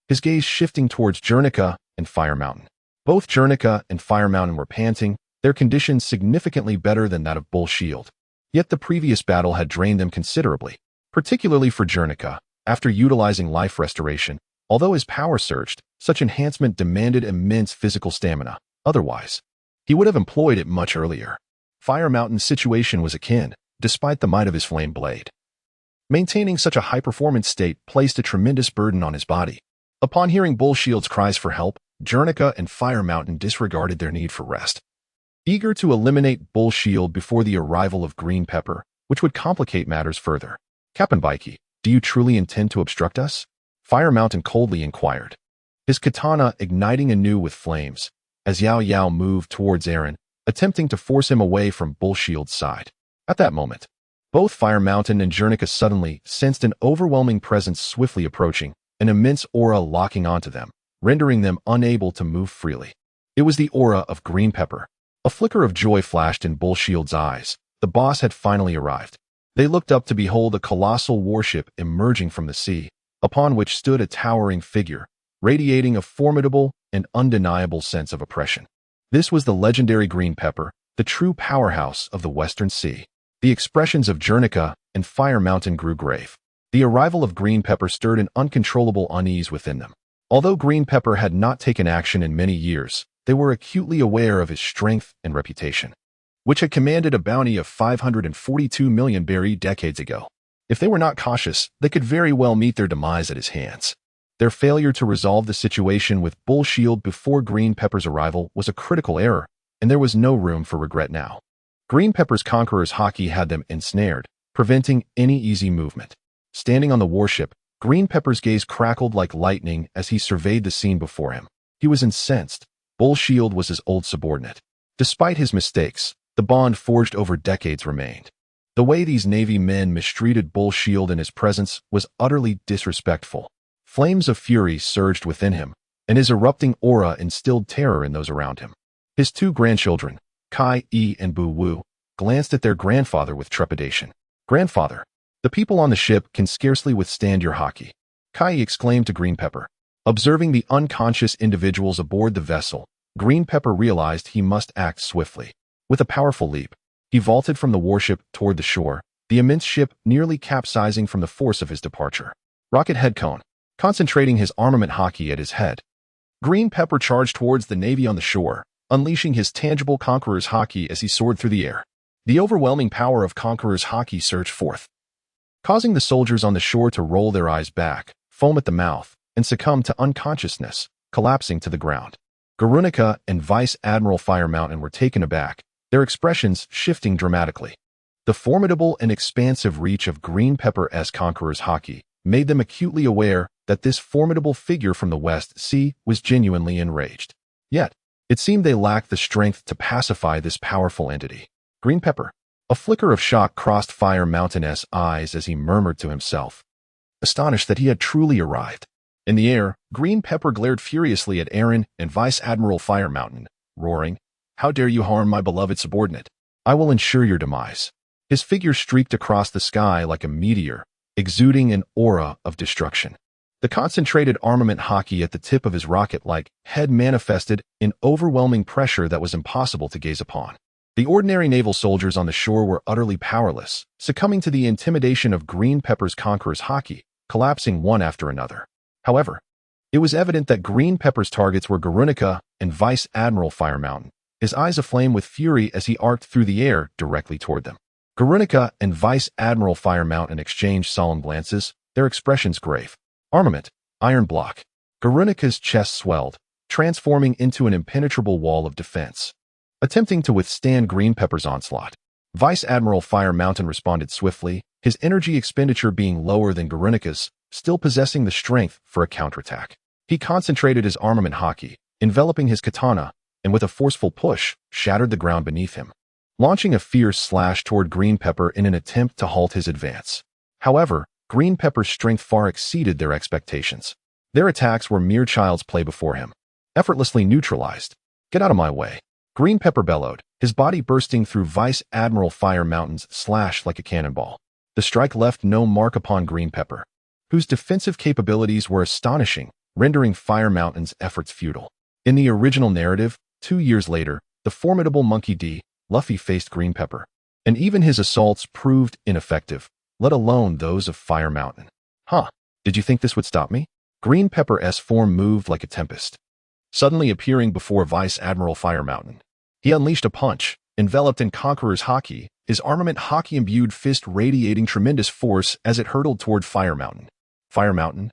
[SPEAKER 1] his gaze shifting towards Guernica and Fire Mountain. Both Guernica and Fire Mountain were panting, their conditions significantly better than that of Bull Shield. Yet the previous battle had drained them considerably, particularly for Guernica. After utilizing life restoration, although his power surged, such enhancement demanded immense physical stamina. Otherwise, he would have employed it much earlier. Fire Mountain's situation was akin, despite the might of his flame blade. Maintaining such a high-performance state placed a tremendous burden on his body. Upon hearing Bull Shield's cries for help, Guernica and Fire Mountain disregarded their need for rest. Eager to eliminate Bull Shield before the arrival of Green Pepper, which would complicate matters further. "Captain Bikey, do you truly intend to obstruct us?" Fire Mountain coldly inquired, his katana igniting anew with flames, as Yao Yao moved towards Aaron, attempting to force him away from Bull Shield's side. At that moment, both Fire Mountain and Guernica suddenly sensed an overwhelming presence swiftly approaching, an immense aura locking onto them, rendering them unable to move freely. It was the aura of Green Pepper. A flicker of joy flashed in Bull Shield's eyes. The boss had finally arrived. They looked up to behold a colossal warship emerging from the sea, upon which stood a towering figure, radiating a formidable and undeniable sense of oppression. This was the legendary Green Pepper, the true powerhouse of the Western Sea. The expressions of Guernica and Fire Mountain grew grave. The arrival of Green Pepper stirred an uncontrollable unease within them. Although Green Pepper had not taken action in many years, they were acutely aware of his strength and reputation, which had commanded a bounty of 542 million berry decades ago. If they were not cautious, they could very well meet their demise at his hands. Their failure to resolve the situation with Bull Shield before Green Pepper's arrival was a critical error, and there was no room for regret now. Green Pepper's Conqueror's Haki had them ensnared, preventing any easy movement. Standing on the warship, Green Pepper's gaze crackled like lightning as he surveyed the scene before him. He was incensed. Bull Shield was his old subordinate. Despite his mistakes, the bond forged over decades remained. The way these Navy men mistreated Bull Shield in his presence was utterly disrespectful. Flames of fury surged within him, and his erupting aura instilled terror in those around him. His 2 grandchildren, Kai-E and Bu-Wu, glanced at their grandfather with trepidation. "Grandfather, the people on the ship can scarcely withstand your Haki," Kai exclaimed to Green Pepper. Observing the unconscious individuals aboard the vessel, Green Pepper realized he must act swiftly. With a powerful leap, he vaulted from the warship toward the shore, the immense ship nearly capsizing from the force of his departure. Rocket Head Cone, concentrating his armament Haki at his head, Green Pepper charged towards the Navy on the shore, unleashing his tangible Conqueror's Haki as he soared through the air. The overwhelming power of Conqueror's Haki surged forth, causing the soldiers on the shore to roll their eyes back, foam at the mouth, and succumb to unconsciousness, collapsing to the ground. Guernica and Vice Admiral Fire Mountain were taken aback, their expressions shifting dramatically. The formidable and expansive reach of Green Pepper's Conqueror's Haki made them acutely aware that this formidable figure from the West Sea was genuinely enraged. Yet, it seemed they lacked the strength to pacify this powerful entity. Green Pepper. A flicker of shock crossed Fire Mountain's eyes as he murmured to himself, astonished that he had truly arrived. In the air, Green Pepper glared furiously at Aaron and Vice Admiral Fire Mountain, roaring, "How dare you harm my beloved subordinate? I will ensure your demise." His figure streaked across the sky like a meteor, exuding an aura of destruction. The concentrated armament Haki at the tip of his rocket-like head manifested in overwhelming pressure that was impossible to gaze upon. The ordinary naval soldiers on the shore were utterly powerless, succumbing to the intimidation of Green Pepper's Conqueror's Haki, collapsing one after another. However, It was evident that Green Pepper's targets were Guernica and Vice Admiral Fire Mountain, his eyes aflame with fury as he arced through the air directly toward them. Guernica and Vice Admiral Fire Mountain exchanged solemn glances, their expressions grave. Armament, iron block. Guernica's chest swelled, transforming into an impenetrable wall of defense. Attempting to withstand Green Pepper's onslaught, Vice Admiral Fire Mountain responded swiftly, his energy expenditure being lower than Guernica's, still possessing the strength for a counterattack. He concentrated his armament haki, enveloping his katana, and with a forceful push, shattered the ground beneath him, launching a fierce slash toward Green Pepper in an attempt to halt his advance. However, Green Pepper's strength far exceeded their expectations. Their attacks were mere child's play before him. Effortlessly neutralized. Get out of my way. Green Pepper bellowed, his body bursting through Vice Admiral Fire Mountain's slash like a cannonball. The strike left no mark upon Green Pepper, whose defensive capabilities were astonishing, rendering Fire Mountain's efforts futile. In the original narrative, 2 years later, the formidable Monkey D. Luffy faced Green Pepper, and even his assaults proved ineffective, let alone those of Fire Mountain. Huh, did you think this would stop me? Green Pepper's form moved like a tempest, suddenly appearing before Vice Admiral Fire Mountain. He unleashed a punch, enveloped in Conqueror's haki, his armament haki-imbued fist radiating tremendous force as it hurtled toward Fire Mountain. Fire Mountain,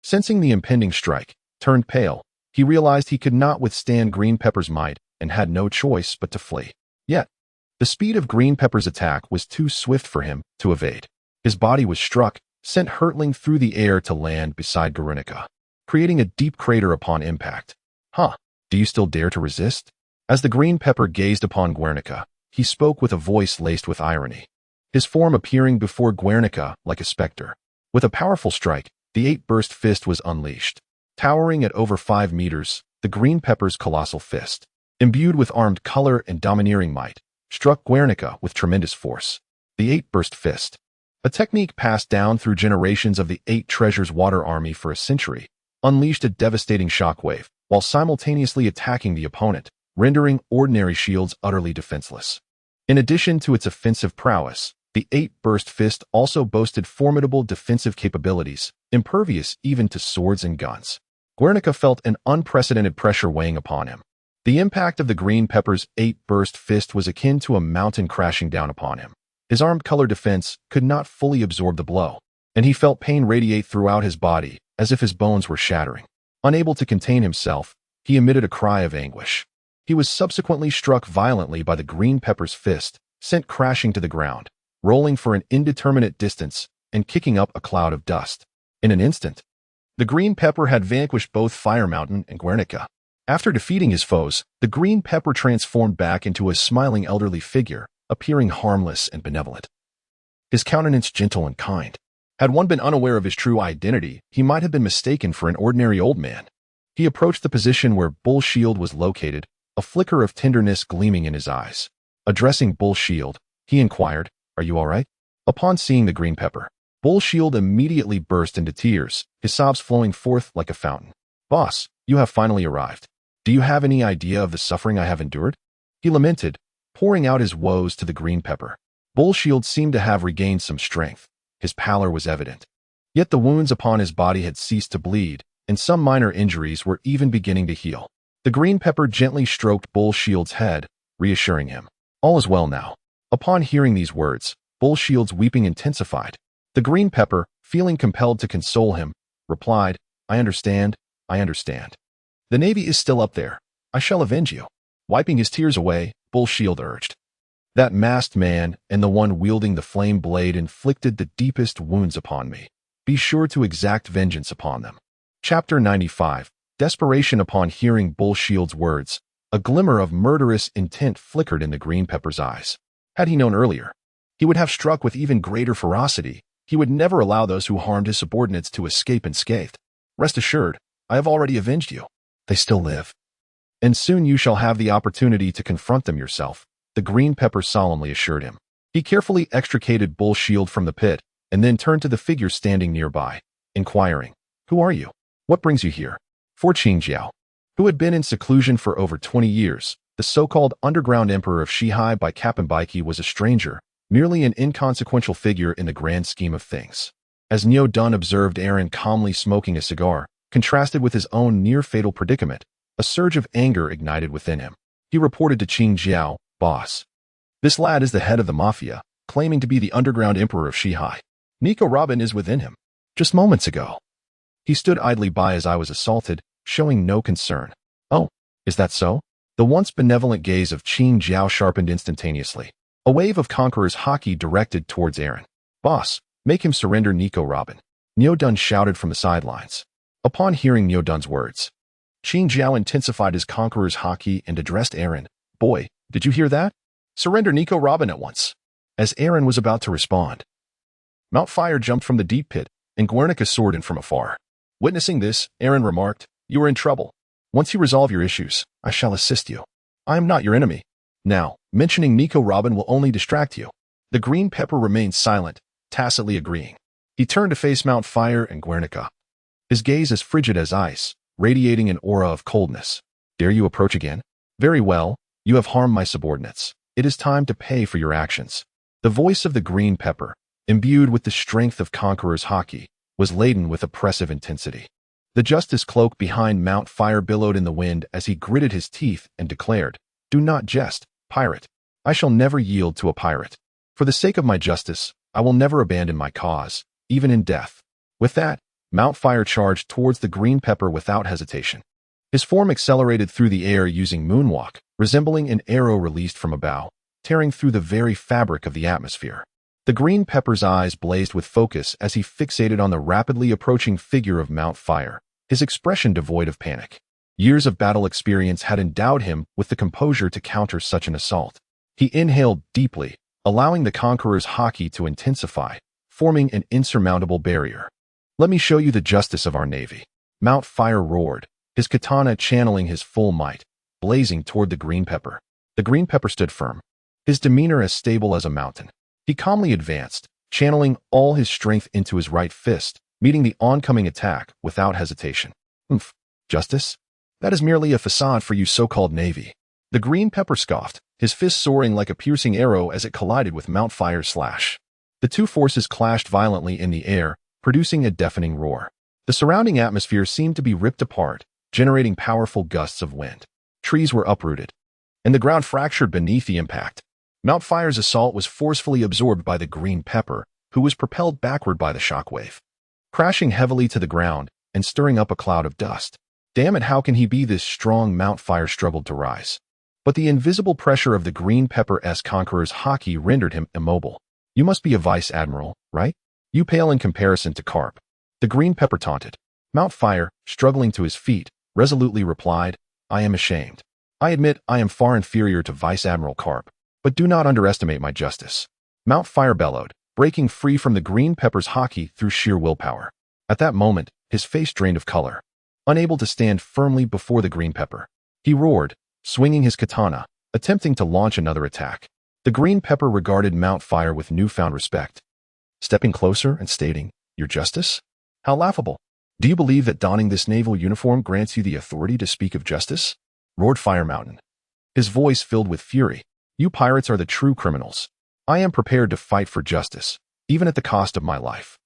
[SPEAKER 1] sensing the impending strike, turned pale. He realized he could not withstand Green Pepper's might and had no choice but to flee. Yet, the speed of Green Pepper's attack was too swift for him to evade. His body was struck, sent hurtling through the air to land beside Guernica, creating a deep crater upon impact. Huh, do you still dare to resist? As the Green Pepper gazed upon Guernica, he spoke with a voice laced with irony, his form appearing before Guernica like a specter. With a powerful strike, the eight-burst fist was unleashed. Towering at over 5 meters, the Green Pepper's colossal fist, imbued with armed color and domineering might, struck Guernica with tremendous force. The eight-burst fist, a technique passed down through generations of the Eight Treasures Water Army for a century, unleashed a devastating shockwave, while simultaneously attacking the opponent, rendering ordinary shields utterly defenseless. In addition to its offensive prowess, the eight-burst fist also boasted formidable defensive capabilities, impervious even to swords and guns. Guernica felt an unprecedented pressure weighing upon him. The impact of the Green Pepper's eight-burst fist was akin to a mountain crashing down upon him. His armed color defense could not fully absorb the blow, and he felt pain radiate throughout his body as if his bones were shattering. Unable to contain himself, he emitted a cry of anguish. He was subsequently struck violently by the Green Pepper's fist, sent crashing to the ground, rolling for an indeterminate distance and kicking up a cloud of dust. In an instant, the Green Pepper had vanquished both Fire Mountain and Guernica. After defeating his foes, the Green Pepper transformed back into a smiling elderly figure, appearing harmless and benevolent, his countenance gentle and kind. Had one been unaware of his true identity, he might have been mistaken for an ordinary old man. He approached the position where Bull Shield was located, a flicker of tenderness gleaming in his eyes. Addressing Bull Shield, he inquired, "Are you all right?" Upon seeing the Green Pepper, Bull Shield immediately burst into tears, his sobs flowing forth like a fountain. "Boss, you have finally arrived. Do you have any idea of the suffering I have endured?" He lamented, pouring out his woes to the Green Pepper. Bull Shield seemed to have regained some strength. His pallor was evident. Yet the wounds upon his body had ceased to bleed, and some minor injuries were even beginning to heal. The Green Pepper gently stroked Bull Shield's head, reassuring him. All is well now. Upon hearing these words, Bull Shield's weeping intensified. The Green Pepper, feeling compelled to console him, replied, I understand. The Navy is still up there. I shall avenge you." Wiping his tears away, Bull Shield urged. "That masked man and the one wielding the flame blade inflicted the deepest wounds upon me. Be sure to exact vengeance upon them." Chapter 95. Desperation. Upon hearing Bull Shield's words, a glimmer of murderous intent flickered in the Green Pepper's eyes. Had he known earlier, he would have struck with even greater ferocity. He would never allow those who harmed his subordinates to escape unscathed. "Rest assured, I have already avenged you. They still live. And soon you shall have the opportunity to confront them yourself," the Green Pepper solemnly assured him. He carefully extricated Bull Shield from the pit, and then turned to the figure standing nearby, inquiring, "Who are you? What brings you here?" For Qingjiao, who had been in seclusion for over 20 years, the so-called underground emperor of Shihai by Kappenbaiki was a stranger, merely an inconsequential figure in the grand scheme of things. As Neo Dun observed Aaron calmly smoking a cigar, Contrasted with his own near-fatal predicament, a surge of anger ignited within him. He reported to Qing Jiao, "Boss, this lad is the head of the mafia, claiming to be the underground emperor of Shihai. Nico Robin is within him. Just moments ago, he stood idly by as I was assaulted, showing no concern." "Oh, is that so?" The once benevolent gaze of Qing Jiao sharpened instantaneously. A wave of conqueror's haki directed towards Aaron. "Boss, make him surrender Nico Robin," Niodun shouted from the sidelines. Upon hearing Niodun's words, Qing Jiao intensified his conqueror's haki and addressed Aaron. "Boy, did you hear that? Surrender Nico Robin at once." As Aaron was about to respond, Mount Fire jumped from the deep pit, and Guernica soared in from afar. Witnessing this, Aaron remarked, "You are in trouble. Once you resolve your issues, I shall assist you. I am not your enemy. Now, mentioning Nico Robin will only distract you." The green pepper remained silent, tacitly agreeing. He turned to face Mount Fire and Guernica, his gaze as frigid as ice, radiating an aura of coldness. "Dare you approach again? Very well, you have harmed my subordinates. It is time to pay for your actions." The voice of the green pepper, imbued with the strength of conqueror's haki, was laden with oppressive intensity. The justice cloak behind Mount Fire billowed in the wind as he gritted his teeth and declared, "Do not jest, pirate. I shall never yield to a pirate. For the sake of my justice, I will never abandon my cause, even in death." With that, Mount Fire charged towards the green pepper without hesitation. His form accelerated through the air using moonwalk, resembling an arrow released from a bow, tearing through the very fabric of the atmosphere. The green pepper's eyes blazed with focus as he fixated on the rapidly approaching figure of Mount Fire, his expression devoid of panic. Years of battle experience had endowed him with the composure to counter such an assault. He inhaled deeply, allowing the conqueror's haki to intensify, forming an insurmountable barrier. "Let me show you the justice of our navy." Mount Fire roared, his katana channeling his full might, blazing toward the green pepper. The green pepper stood firm, his demeanor as stable as a mountain. He calmly advanced, channeling all his strength into his right fist, meeting the oncoming attack without hesitation. "Oomph, justice? That is merely a facade for you so-called navy." The green pepper scoffed, his fist soaring like a piercing arrow as it collided with Mount Fire's slash. The two forces clashed violently in the air, producing a deafening roar. The surrounding atmosphere seemed to be ripped apart, generating powerful gusts of wind. Trees were uprooted, and the ground fractured beneath the impact. Mount Fire's assault was forcefully absorbed by the green pepper, who was propelled backward by the shockwave, crashing heavily to the ground and stirring up a cloud of dust. "Damn it, how can he be this strong?" Mount Fire struggled to rise. But the invisible pressure of the green pepper-esque conqueror's haki rendered him immobile. "You must be a vice admiral, right? You pale in comparison to Carp." The green pepper taunted. Mount Fire, struggling to his feet, resolutely replied, "I am ashamed. I admit I am far inferior to Vice Admiral Carp, but do not underestimate my justice." Mount Fire bellowed, breaking free from the green pepper's haki through sheer willpower. At that moment, his face drained of color. Unable to stand firmly before the green pepper, he roared, swinging his katana, attempting to launch another attack. The green pepper regarded Mount Fire with newfound respect, stepping closer and stating, "Your justice? How laughable. Do you believe that donning this naval uniform grants you the authority to speak of justice?" roared Fire Mountain, his voice filled with fury. "You pirates are the true criminals. I am prepared to fight for justice, even at the cost of my life."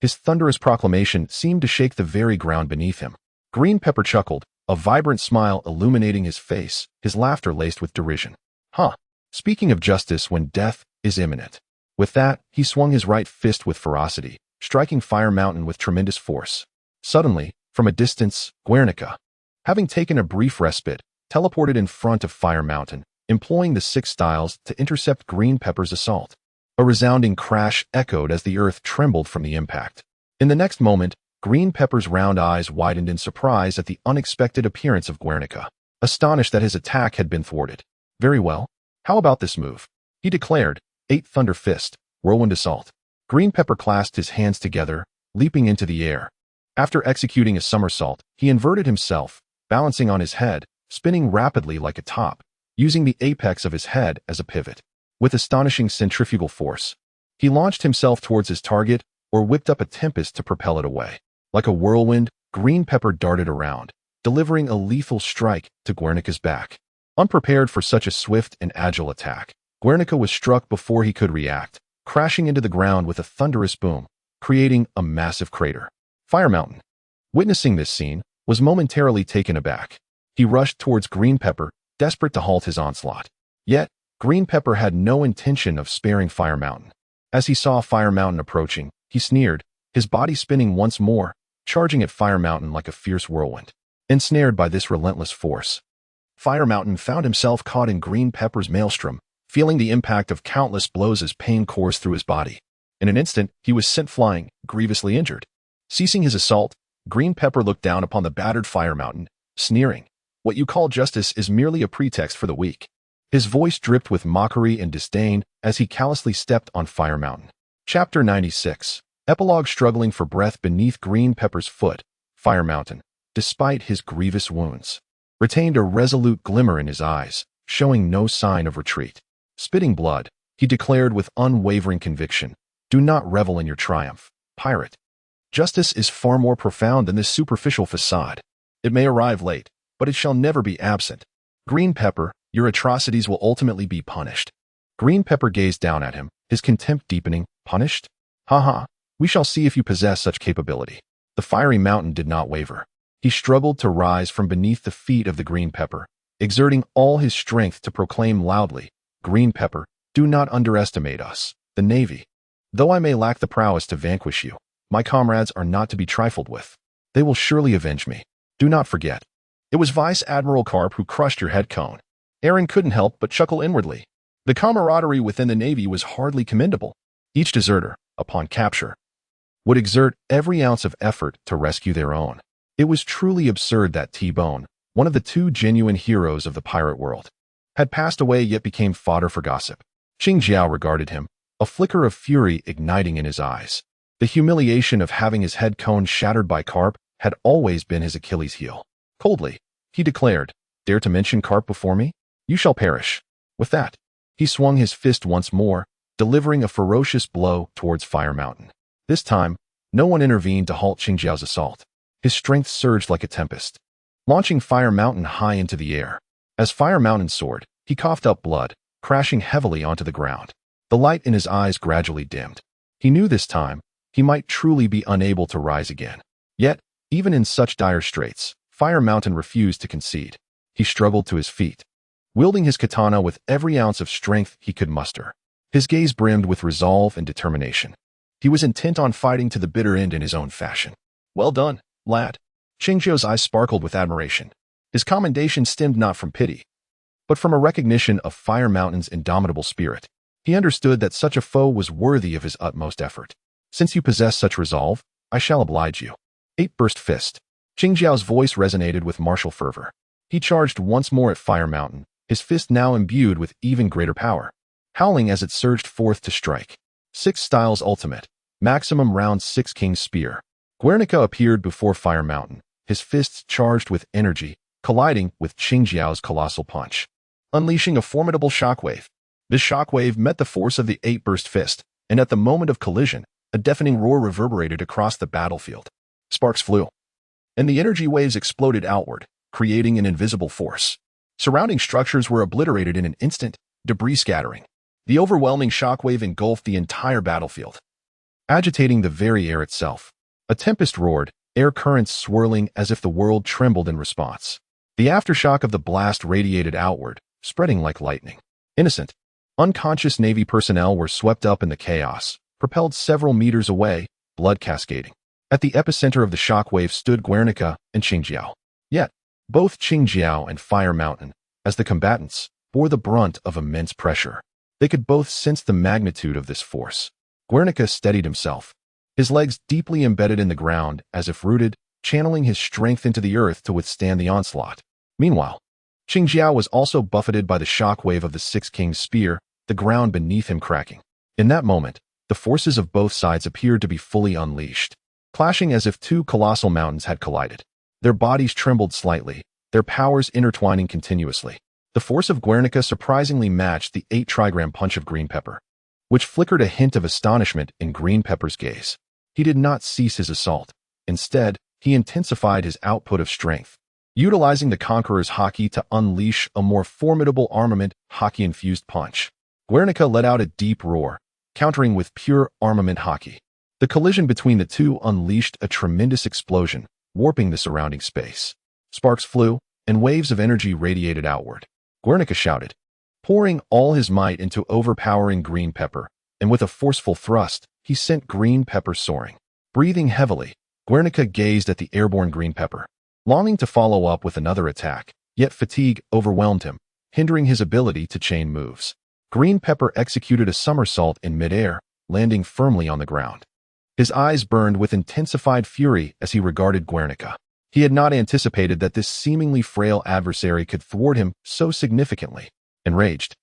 [SPEAKER 1] His thunderous proclamation seemed to shake the very ground beneath him. Green Pepper chuckled, a vibrant smile illuminating his face, his laughter laced with derision. "Huh. Speaking of justice when death is imminent." With that, he swung his right fist with ferocity, striking Fire Mountain with tremendous force. Suddenly, from a distance, Guernica, having taken a brief respite, teleported in front of Fire Mountain, employing the six styles to intercept Green Pepper's assault. A resounding crash echoed as the earth trembled from the impact. In the next moment, Green Pepper's round eyes widened in surprise at the unexpected appearance of Guernica, astonished that his attack had been thwarted. "Very well. How about this move?" he declared, Eight Thunder Fist, Whirlwind Assault. Green Pepper clasped his hands together, leaping into the air. After executing a somersault, he inverted himself, balancing on his head, spinning rapidly like a top, using the apex of his head as a pivot. With astonishing centrifugal force, he launched himself towards his target or whipped up a tempest to propel it away. Like a whirlwind, Green Pepper darted around, delivering a lethal strike to Guernica's back. Unprepared for such a swift and agile attack, Guernica was struck before he could react, crashing into the ground with a thunderous boom, creating a massive crater. Fire Mountain, Witnessing this scene, was momentarily taken aback. He rushed towards Green Pepper, desperate to halt his onslaught. Yet, Green Pepper had no intention of sparing Fire Mountain. As he saw Fire Mountain approaching, he sneered, his body spinning once more, charging at Fire Mountain like a fierce whirlwind. Ensnared by this relentless force, Fire Mountain found himself caught in Green Pepper's maelstrom, feeling the impact of countless blows as pain coursed through his body. In an instant, he was sent flying, grievously injured. Ceasing his assault, Green Pepper looked down upon the battered Fire Mountain, sneering, "What you call justice is merely a pretext for the weak." His voice dripped with mockery and disdain as he callously stepped on Fire Mountain. Chapter 96. Epilogue. Struggling for breath beneath Green Pepper's foot, Fire Mountain, despite his grievous wounds, retained a resolute glimmer in his eyes, showing no sign of retreat. Spitting blood, he declared with unwavering conviction, "Do not revel in your triumph, pirate. Justice is far more profound than this superficial facade. It may arrive late, but it shall never be absent. Green Pepper, your atrocities will ultimately be punished." Green Pepper gazed down at him, his contempt deepening. "Punished? Ha! We shall see if you possess such capability." The fiery mountain did not waver. He struggled to rise from beneath the feet of the Green Pepper, exerting all his strength to proclaim loudly, "Green Pepper, do not underestimate us, the Navy. Though I may lack the prowess to vanquish you, my comrades are not to be trifled with. They will surely avenge me. Do not forget. It was Vice Admiral Carp who crushed your head cone." Aaron couldn't help but chuckle inwardly. The camaraderie within the Navy was hardly commendable. Each deserter, upon capture, would exert every ounce of effort to rescue their own. It was truly absurd that T-Bone, one of the two genuine heroes of the pirate world, had passed away yet became fodder for gossip. Qing Jiao regarded him, a flicker of fury igniting in his eyes. The humiliation of having his head cone shattered by Carp had always been his Achilles heel. Coldly, he declared, "Dare to mention Carp before me? You shall perish." With that, he swung his fist once more, delivering a ferocious blow towards Fire Mountain. This time, no one intervened to halt Qing Jiao's assault. His strength surged like a tempest, launching Fire Mountain high into the air. As Fire Mountain soared, he coughed up blood, crashing heavily onto the ground. The light in his eyes gradually dimmed. He knew this time, he might truly be unable to rise again. Yet, even in such dire straits, Fire Mountain refused to concede. He struggled to his feet, wielding his katana with every ounce of strength he could muster. His gaze brimmed with resolve and determination. He was intent on fighting to the bitter end in his own fashion. "Well done, lad." Qing Jiao's eyes sparkled with admiration. His commendation stemmed not from pity, but from a recognition of Fire Mountain's indomitable spirit. He understood that such a foe was worthy of his utmost effort. "Since you possess such resolve, I shall oblige you." 8 Burst Fist. Qing Jiao's voice resonated with martial fervor. He charged once more at Fire Mountain, his fist now imbued with even greater power, howling as it surged forth to strike. 6 Styles Ultimate. Maximum Round 6 King Spear. Guernica appeared before Fire Mountain, his fists charged with energy, colliding with Qing Jiao's colossal punch, unleashing a formidable shockwave. This shockwave met the force of the 8 Burst Fist, and at the moment of collision, a deafening roar reverberated across the battlefield. Sparks flew, and the energy waves exploded outward, creating an invisible force. Surrounding structures were obliterated in an instant, debris scattering. The overwhelming shockwave engulfed the entire battlefield, agitating the very air itself. A tempest roared, air currents swirling as if the world trembled in response. The aftershock of the blast radiated outward, spreading like lightning. Innocent, unconscious Navy personnel were swept up in the chaos, propelled several meters away, blood cascading. At the epicenter of the shockwave stood Guernica and Qing Jiao. Yet, both Qing Jiao and Fire Mountain, as the combatants, bore the brunt of immense pressure. They could both sense the magnitude of this force. Guernica steadied himself, his legs deeply embedded in the ground as if rooted, channeling his strength into the earth to withstand the onslaught. Meanwhile, Qing Jiao was also buffeted by the shockwave of the 6 King's spear, the ground beneath him cracking. In that moment, the forces of both sides appeared to be fully unleashed, clashing as if 2 colossal mountains had collided. Their bodies trembled slightly, their powers intertwining continuously. The force of Guernica surprisingly matched the 8 trigram punch of Green Pepper, which flickered a hint of astonishment in Green Pepper's gaze. He did not cease his assault. Instead, he intensified his output of strength, utilizing the Conqueror's Haki to unleash a more formidable armament Haki-infused punch. Guernica let out a deep roar, countering with pure armament Haki. The collision between the two unleashed a tremendous explosion, warping the surrounding space. Sparks flew, and waves of energy radiated outward. Guernica shouted, pouring all his might into overpowering green pepper, and with a forceful thrust, he sent green pepper soaring. Breathing heavily, Guernica gazed at the airborne green pepper, longing to follow up with another attack, yet fatigue overwhelmed him, hindering his ability to chain moves. Green pepper executed a somersault in midair, landing firmly on the ground. His eyes burned with intensified fury as he regarded Guernica. He had not anticipated that this seemingly frail adversary could thwart him so significantly. Enraged,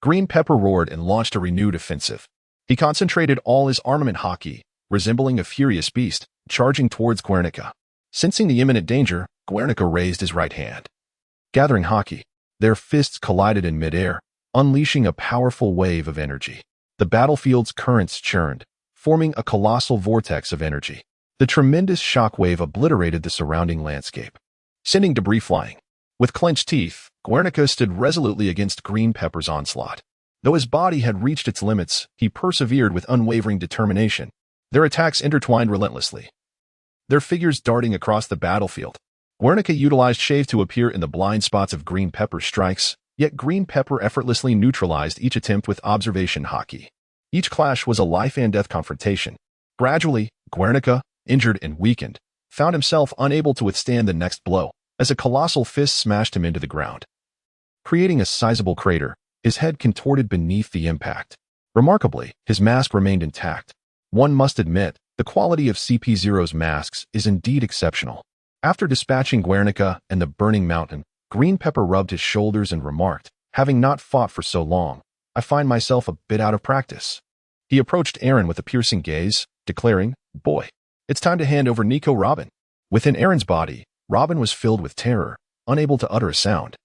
[SPEAKER 1] Green Pepper roared and launched a renewed offensive. He concentrated all his armament haki, resembling a furious beast, charging towards Guernica. Sensing the imminent danger, Guernica raised his right hand. Gathering haki, their fists collided in midair, unleashing a powerful wave of energy. The battlefield's currents churned, forming a colossal vortex of energy. The tremendous shockwave obliterated the surrounding landscape, sending debris flying. With clenched teeth, Guernica stood resolutely against Green Pepper's onslaught. Though his body had reached its limits, he persevered with unwavering determination. Their attacks intertwined relentlessly, their figures darting across the battlefield. Guernica utilized Shave to appear in the blind spots of Green Pepper's strikes, yet Green Pepper effortlessly neutralized each attempt with observation haki. Each clash was a life-and-death confrontation. Gradually, Guernica, injured and weakened, found himself unable to withstand the next blow, as a colossal fist smashed him into the ground. Creating a sizable crater, his head contorted beneath the impact. Remarkably, his mask remained intact. One must admit, the quality of CP0's masks is indeed exceptional. After dispatching Guernica and the burning mountain, Green Pepper rubbed his shoulders and remarked, having not fought for so long, I find myself a bit out of practice. He approached Aaron with a piercing gaze, declaring, Boy, it's time to hand over Nico Robin. Within Aaron's body, Robin was filled with terror, unable to utter a sound.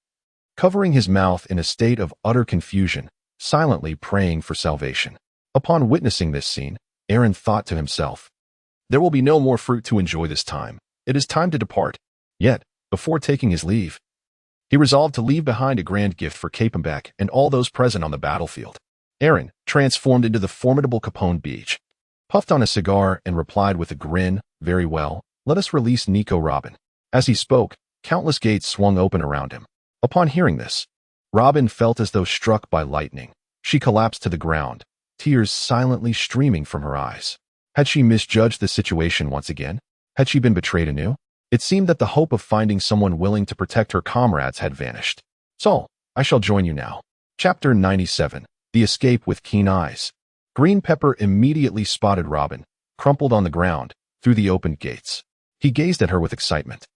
[SPEAKER 1] Covering his mouth in a state of utter confusion, silently praying for salvation. Upon witnessing this scene, Aaron thought to himself, there will be no more fruit to enjoy this time. It is time to depart. Yet, before taking his leave, he resolved to leave behind a grand gift for Capenbeck and all those present on the battlefield. Aaron, transformed into the formidable Capone Beach, puffed on a cigar and replied with a grin, very well, let us release Nico Robin. As he spoke, countless gates swung open around him. Upon hearing this, Robin felt as though struck by lightning. She collapsed to the ground, tears silently streaming from her eyes. Had she misjudged the situation once again? Had she been betrayed anew? It seemed that the hope of finding someone willing to protect her comrades had vanished. So, I shall join you now. Chapter 97. The Escape with Keen Eyes. Green Pepper immediately spotted Robin, crumpled on the ground, through the opened gates. He gazed at her with excitement,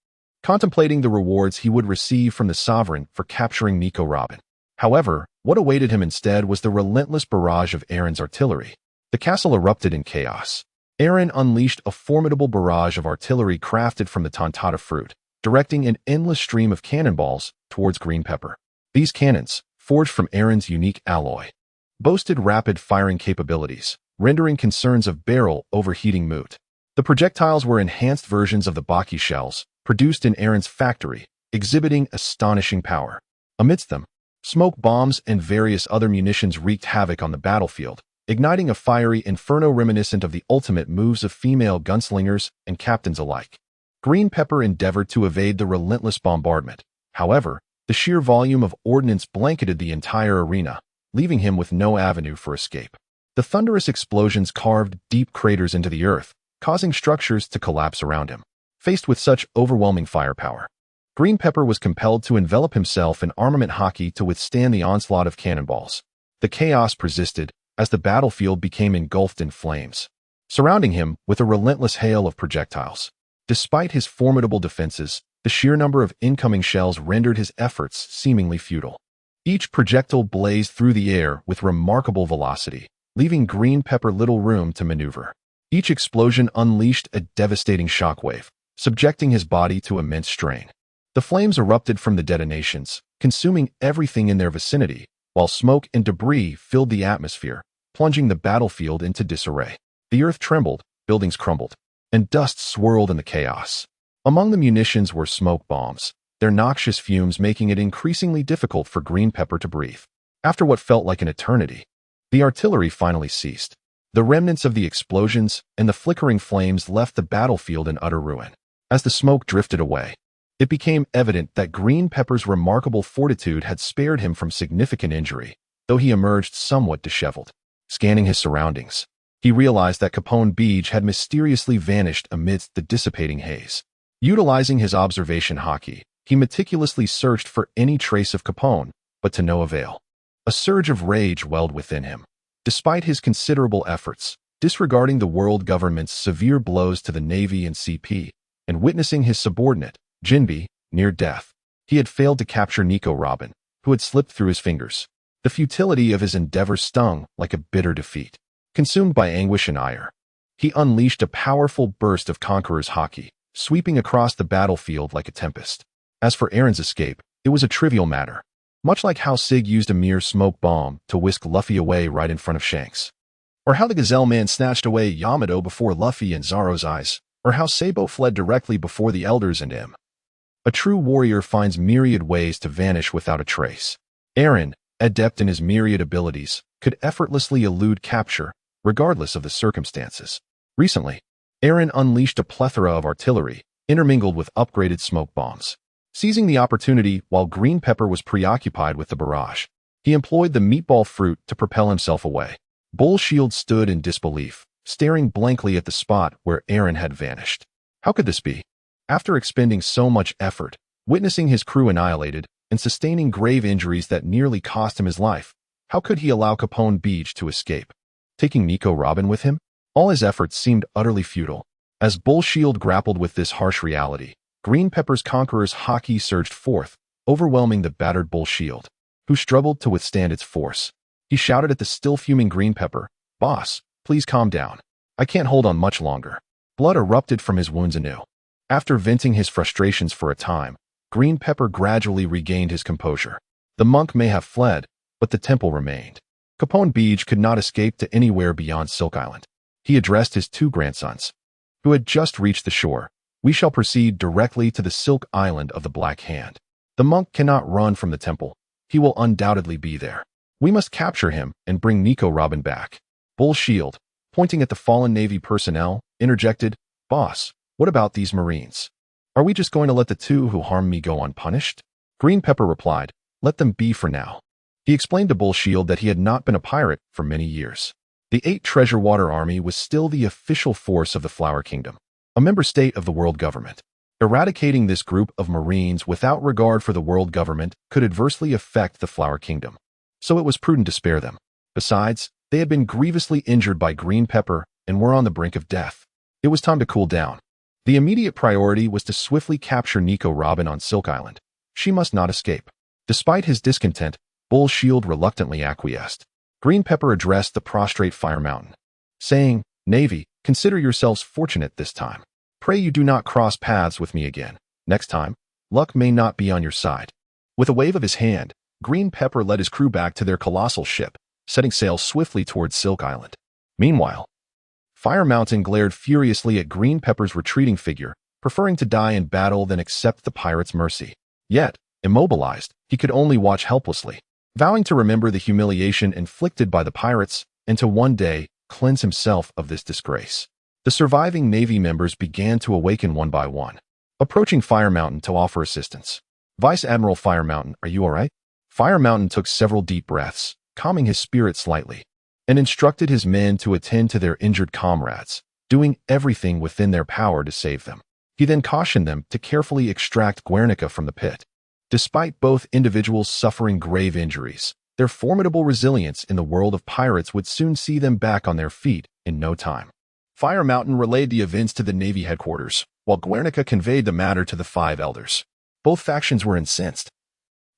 [SPEAKER 1] contemplating the rewards he would receive from the Sovereign for capturing Nico Robin. However, what awaited him instead was the relentless barrage of Aaron's artillery. The castle erupted in chaos. Aaron unleashed a formidable barrage of artillery crafted from the tontata fruit, directing an endless stream of cannonballs towards Green Pepper. These cannons, forged from Aaron's unique alloy, boasted rapid firing capabilities, rendering concerns of barrel overheating moot. The projectiles were enhanced versions of the Baki shells, produced in Aaron's factory, exhibiting astonishing power. Amidst them, smoke bombs and various other munitions wreaked havoc on the battlefield, igniting a fiery inferno reminiscent of the ultimate moves of female gunslingers and captains alike. Green Pepper endeavored to evade the relentless bombardment. However, the sheer volume of ordnance blanketed the entire arena, leaving him with no avenue for escape. The thunderous explosions carved deep craters into the earth, causing structures to collapse around him. Faced with such overwhelming firepower, Green Pepper was compelled to envelop himself in armament haki to withstand the onslaught of cannonballs. The chaos persisted as the battlefield became engulfed in flames, surrounding him with a relentless hail of projectiles. Despite his formidable defenses, the sheer number of incoming shells rendered his efforts seemingly futile. Each projectile blazed through the air with remarkable velocity, leaving Green Pepper little room to maneuver. Each explosion unleashed a devastating shockwave, subjecting his body to immense strain. The flames erupted from the detonations, consuming everything in their vicinity, while smoke and debris filled the atmosphere, plunging the battlefield into disarray. The earth trembled, buildings crumbled, and dust swirled in the chaos. Among the munitions were smoke bombs, their noxious fumes making it increasingly difficult for Green Pepper to breathe. After what felt like an eternity, the artillery finally ceased. The remnants of the explosions and the flickering flames left the battlefield in utter ruin. As the smoke drifted away, it became evident that Green Pepper's remarkable fortitude had spared him from significant injury, though he emerged somewhat disheveled. Scanning his surroundings, he realized that Capone Beach had mysteriously vanished amidst the dissipating haze. Utilizing his observation hockey, he meticulously searched for any trace of Capone, but to no avail. A surge of rage welled within him. Despite his considerable efforts, disregarding the world government's severe blows to the Navy and CP, and witnessing his subordinate, Jinby, near death, he had failed to capture Nico Robin, who had slipped through his fingers. The futility of his endeavor stung like a bitter defeat. Consumed by anguish and ire, he unleashed a powerful burst of Conqueror's hockey, sweeping across the battlefield like a tempest. As for Aaron's escape, it was a trivial matter, much like how Sig used a mere smoke bomb to whisk Luffy away right in front of Shanks, or how the Gazelle Man snatched away Yamato before Luffy and Zoro's eyes, or how Sabo fled directly before the elders and him. A true warrior finds myriad ways to vanish without a trace. Aaron, adept in his myriad abilities, could effortlessly elude capture, regardless of the circumstances. Recently, Aaron unleashed a plethora of artillery, intermingled with upgraded smoke bombs. Seizing the opportunity while Green Pepper was preoccupied with the barrage, he employed the meatball fruit to propel himself away. Bull Shield stood in disbelief, staring blankly at the spot where Aaron had vanished. How could this be? After expending so much effort, witnessing his crew annihilated, and sustaining grave injuries that nearly cost him his life, how could he allow Capone Beach to escape? Taking Nico Robin with him? All his efforts seemed utterly futile. As Bull Shield grappled with this harsh reality, Green Pepper's Conqueror's hockey surged forth, overwhelming the battered Bull Shield, who struggled to withstand its force. He shouted at the still-fuming Green Pepper, "Boss, please calm down. I can't hold on much longer." Blood erupted from his wounds anew. After venting his frustrations for a time, Green Pepper gradually regained his composure. The monk may have fled, but the temple remained. Capone Beach could not escape to anywhere beyond Silk Island. He addressed his two grandsons, who had just reached the shore. "We shall proceed directly to the Silk Island of the Black Hand. The monk cannot run from the temple. He will undoubtedly be there. We must capture him and bring Nico Robin back." Bull Shield, pointing at the fallen Navy personnel, interjected, "Boss, what about these Marines? Are we just going to let the two who harmed me go unpunished?" Green Pepper replied, "Let them be for now." He explained to Bull Shield that he had not been a pirate for many years. The 8 Treasure Water Army was still the official force of the Flower Kingdom, a member state of the world government. Eradicating this group of Marines without regard for the world government could adversely affect the Flower Kingdom, so it was prudent to spare them. Besides, they had been grievously injured by Green Pepper and were on the brink of death. It was time to cool down. The immediate priority was to swiftly capture Nico Robin on Silk Island. She must not escape. Despite his discontent, Bull Shield reluctantly acquiesced. Green Pepper addressed the prostrate Fire Mountain, saying, "Navy, consider yourselves fortunate this time. Pray you do not cross paths with me again. Next time, luck may not be on your side." With a wave of his hand, Green Pepper led his crew back to their colossal ship, setting sail swiftly towards Silk Island. Meanwhile, Fire Mountain glared furiously at Green Pepper's retreating figure, preferring to die in battle than accept the pirate's mercy. Yet, immobilized, he could only watch helplessly, vowing to remember the humiliation inflicted by the pirates and to one day cleanse himself of this disgrace. The surviving Navy members began to awaken one by one, approaching Fire Mountain to offer assistance. "Vice Admiral Fire Mountain, are you all right?" Fire Mountain took several deep breaths, calming his spirit slightly, and instructed his men to attend to their injured comrades, doing everything within their power to save them. He then cautioned them to carefully extract Guernica from the pit. Despite both individuals suffering grave injuries, their formidable resilience in the world of pirates would soon see them back on their feet in no time. Fire Mountain relayed the events to the Navy headquarters, while Guernica conveyed the matter to the 5 elders. Both factions were incensed.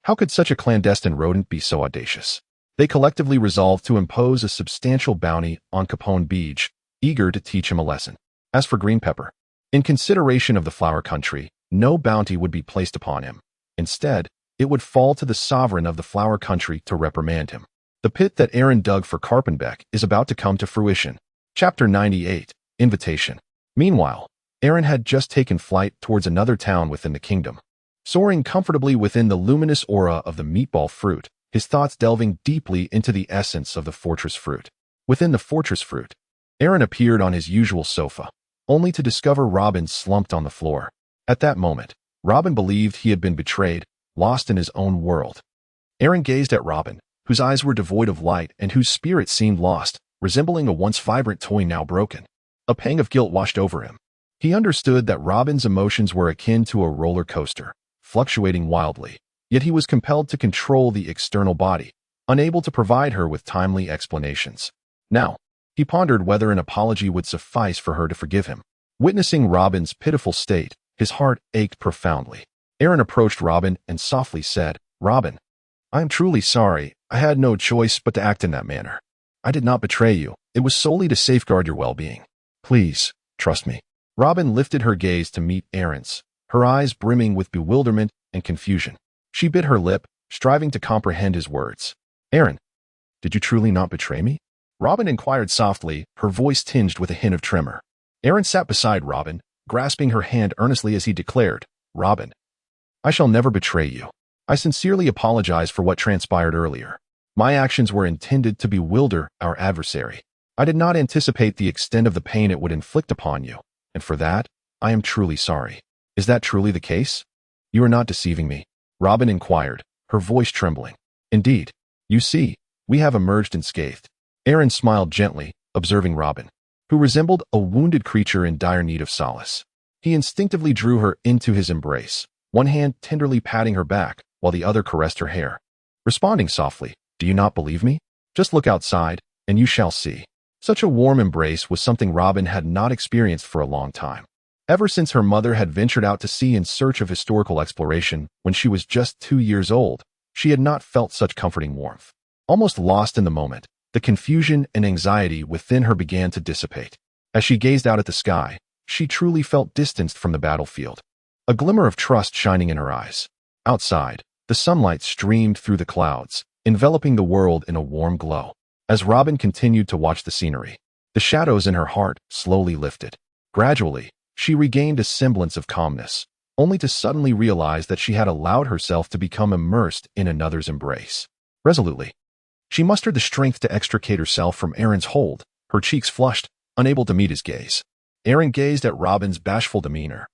[SPEAKER 1] How could such a clandestine rodent be so audacious? They collectively resolved to impose a substantial bounty on Capone Beach, eager to teach him a lesson. As for Green Pepper, in consideration of the Flower Country, no bounty would be placed upon him. Instead, it would fall to the sovereign of the Flower Country to reprimand him. The pit that Aaron dug for Karpenbeck is about to come to fruition. Chapter 98, Invitation. Meanwhile, Aaron had just taken flight towards another town within the kingdom. Soaring comfortably within the luminous aura of the meatball fruit, his thoughts delving deeply into the essence of the fortress fruit. Within the fortress fruit, Aaron appeared on his usual sofa, only to discover Robin slumped on the floor. At that moment, Robin believed he had been betrayed, lost in his own world. Aaron gazed at Robin, whose eyes were devoid of light and whose spirit seemed lost, resembling a once vibrant toy now broken. A pang of guilt washed over him. He understood that Robin's emotions were akin to a roller coaster, fluctuating wildly, yet he was compelled to control the external body, unable to provide her with timely explanations. Now, he pondered whether an apology would suffice for her to forgive him. Witnessing Robin's pitiful state, his heart ached profoundly. Aaron approached Robin and softly said, "Robin, I am truly sorry. I had no choice but to act in that manner. I did not betray you. It was solely to safeguard your well-being. Please, trust me." Robin lifted her gaze to meet Aaron's, her eyes brimming with bewilderment and confusion. She bit her lip, striving to comprehend his words. "Aaron, did you truly not betray me?" Robin inquired softly, her voice tinged with a hint of tremor. Aaron sat beside Robin, grasping her hand earnestly as he declared, "Robin, I shall never betray you. I sincerely apologize for what transpired earlier. My actions were intended to bewilder our adversary. I did not anticipate the extent of the pain it would inflict upon you, and for that, I am truly sorry. Is that truly the case? You are not deceiving me?" Robin inquired, her voice trembling. "Indeed. You see, we have emerged unscathed." Aaron smiled gently, observing Robin, who resembled a wounded creature in dire need of solace. He instinctively drew her into his embrace, one hand tenderly patting her back while the other caressed her hair. Responding softly, "Do you not believe me? Just look outside, and you shall see." Such a warm embrace was something Robin had not experienced for a long time. Ever since her mother had ventured out to sea in search of historical exploration when she was just 2 years old, she had not felt such comforting warmth. Almost lost in the moment, the confusion and anxiety within her began to dissipate. As she gazed out at the sky, she truly felt distanced from the battlefield, a glimmer of trust shining in her eyes. Outside, the sunlight streamed through the clouds, enveloping the world in a warm glow. As Robin continued to watch the scenery, the shadows in her heart slowly lifted. Gradually, she regained a semblance of calmness, only to suddenly realize that she had allowed herself to become immersed in another's embrace. Resolutely, she mustered the strength to extricate herself from Aaron's hold, her cheeks flushed, unable to meet his gaze. Aaron gazed at Robin's bashful demeanor,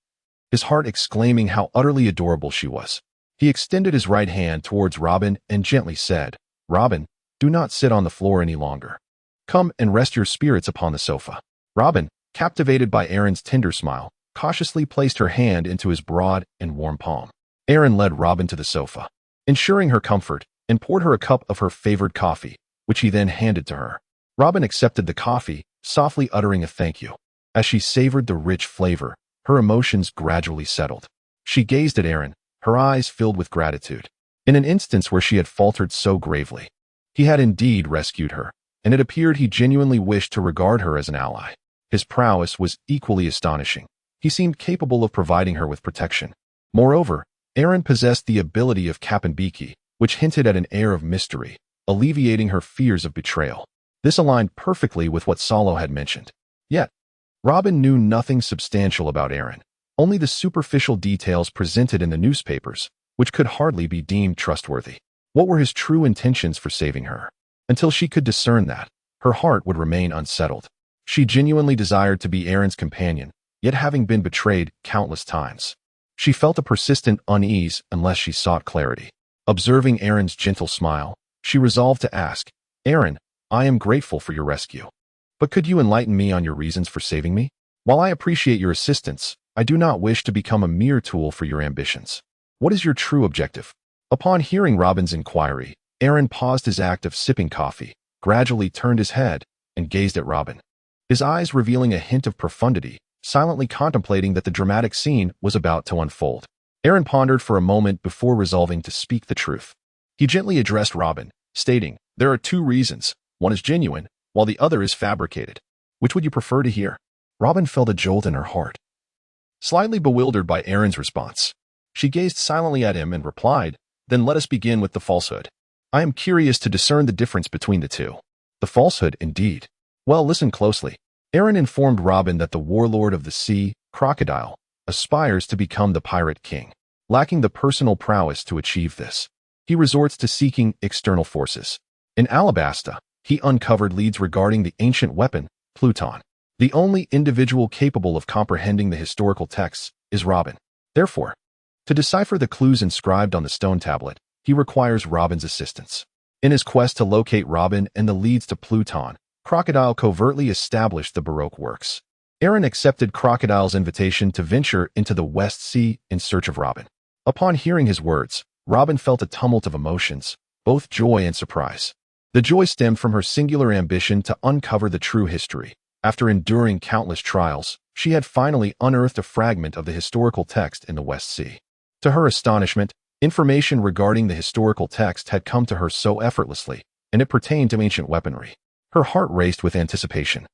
[SPEAKER 1] his heart exclaiming how utterly adorable she was. He extended his right hand towards Robin and gently said, "Robin, do not sit on the floor any longer. Come and rest your spirits upon the sofa." Robin, captivated by Aaron's tender smile, cautiously placed her hand into his broad and warm palm. Aaron led Robin to the sofa, ensuring her comfort, and poured her a cup of her favored coffee, which he then handed to her. Robin accepted the coffee, softly uttering a thank you. As she savored the rich flavor, her emotions gradually settled. She gazed at Aaron, her eyes filled with gratitude. In an instance where she had faltered so gravely, he had indeed rescued her, and it appeared he genuinely wished to regard her as an ally. His prowess was equally astonishing. He seemed capable of providing her with protection. Moreover, Aaron possessed the ability of Kapinbiki, which hinted at an air of mystery, alleviating her fears of betrayal. This aligned perfectly with what Salo had mentioned. Yet, Robin knew nothing substantial about Aaron, only the superficial details presented in the newspapers, which could hardly be deemed trustworthy. What were his true intentions for saving her? Until she could discern that, her heart would remain unsettled. She genuinely desired to be Aaron's companion, yet having been betrayed countless times, she felt a persistent unease unless she sought clarity. Observing Aaron's gentle smile, she resolved to ask, "Aaron, I am grateful for your rescue. But could you enlighten me on your reasons for saving me? While I appreciate your assistance, I do not wish to become a mere tool for your ambitions. What is your true objective?" Upon hearing Robin's inquiry, Aaron paused his act of sipping coffee, gradually turned his head, and gazed at Robin, his eyes revealing a hint of profundity, silently contemplating that the dramatic scene was about to unfold. Aaron pondered for a moment before resolving to speak the truth. He gently addressed Robin, stating, "There are 2 reasons. One is genuine, while the other is fabricated. Which would you prefer to hear?" Robin felt a jolt in her heart. Slightly bewildered by Aaron's response, she gazed silently at him and replied, "Then let us begin with the falsehood. I am curious to discern the difference between the two." "The falsehood, indeed. Well, listen closely." Aaron informed Robin that the warlord of the sea, Crocodile, aspires to become the pirate king. Lacking the personal prowess to achieve this, he resorts to seeking external forces. In Alabasta, he uncovered leads regarding the ancient weapon, Pluton. The only individual capable of comprehending the historical texts is Robin. Therefore, to decipher the clues inscribed on the stone tablet, he requires Robin's assistance. In his quest to locate Robin and the leads to Pluton, Crocodile covertly established the Baroque works. Aaron accepted Crocodile's invitation to venture into the West Sea in search of Robin. Upon hearing his words, Robin felt a tumult of emotions, both joy and surprise. The joy stemmed from her singular ambition to uncover the true history. After enduring countless trials, she had finally unearthed a fragment of the historical text in the West Sea. To her astonishment, information regarding the historical text had come to her so effortlessly, and it pertained to ancient weaponry. Her heart raced with anticipation,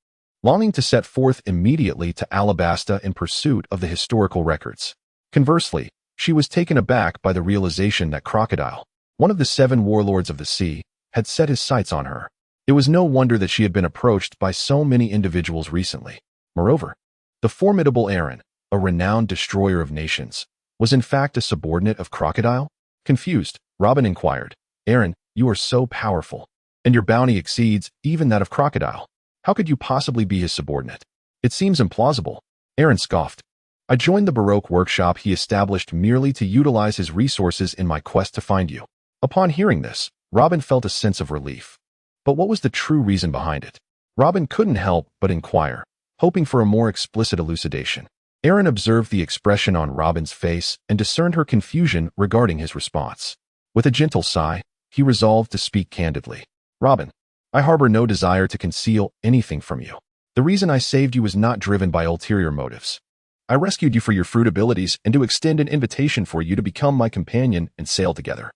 [SPEAKER 1] longing to set forth immediately to Alabasta in pursuit of the historical records. Conversely, she was taken aback by the realization that Crocodile, one of the 7 warlords of the sea, had set his sights on her. It was no wonder that she had been approached by so many individuals recently. Moreover, the formidable Aaron, a renowned destroyer of nations, was in fact a subordinate of Crocodile? Confused, Robin inquired, "Aaron, you are so powerful, and your bounty exceeds even that of Crocodile. How could you possibly be his subordinate? It seems implausible." Aaron scoffed. "I joined the Baroque workshop he established merely to utilize his resources in my quest to find you." Upon hearing this, Robin felt a sense of relief. But what was the true reason behind it? Robin couldn't help but inquire, hoping for a more explicit elucidation. Aaron observed the expression on Robin's face and discerned her confusion regarding his response. With a gentle sigh, he resolved to speak candidly. "Robin, I harbor no desire to conceal anything from you. The reason I saved you was not driven by ulterior motives. I rescued you for your fruit abilities and to extend an invitation for you to become my companion and sail together."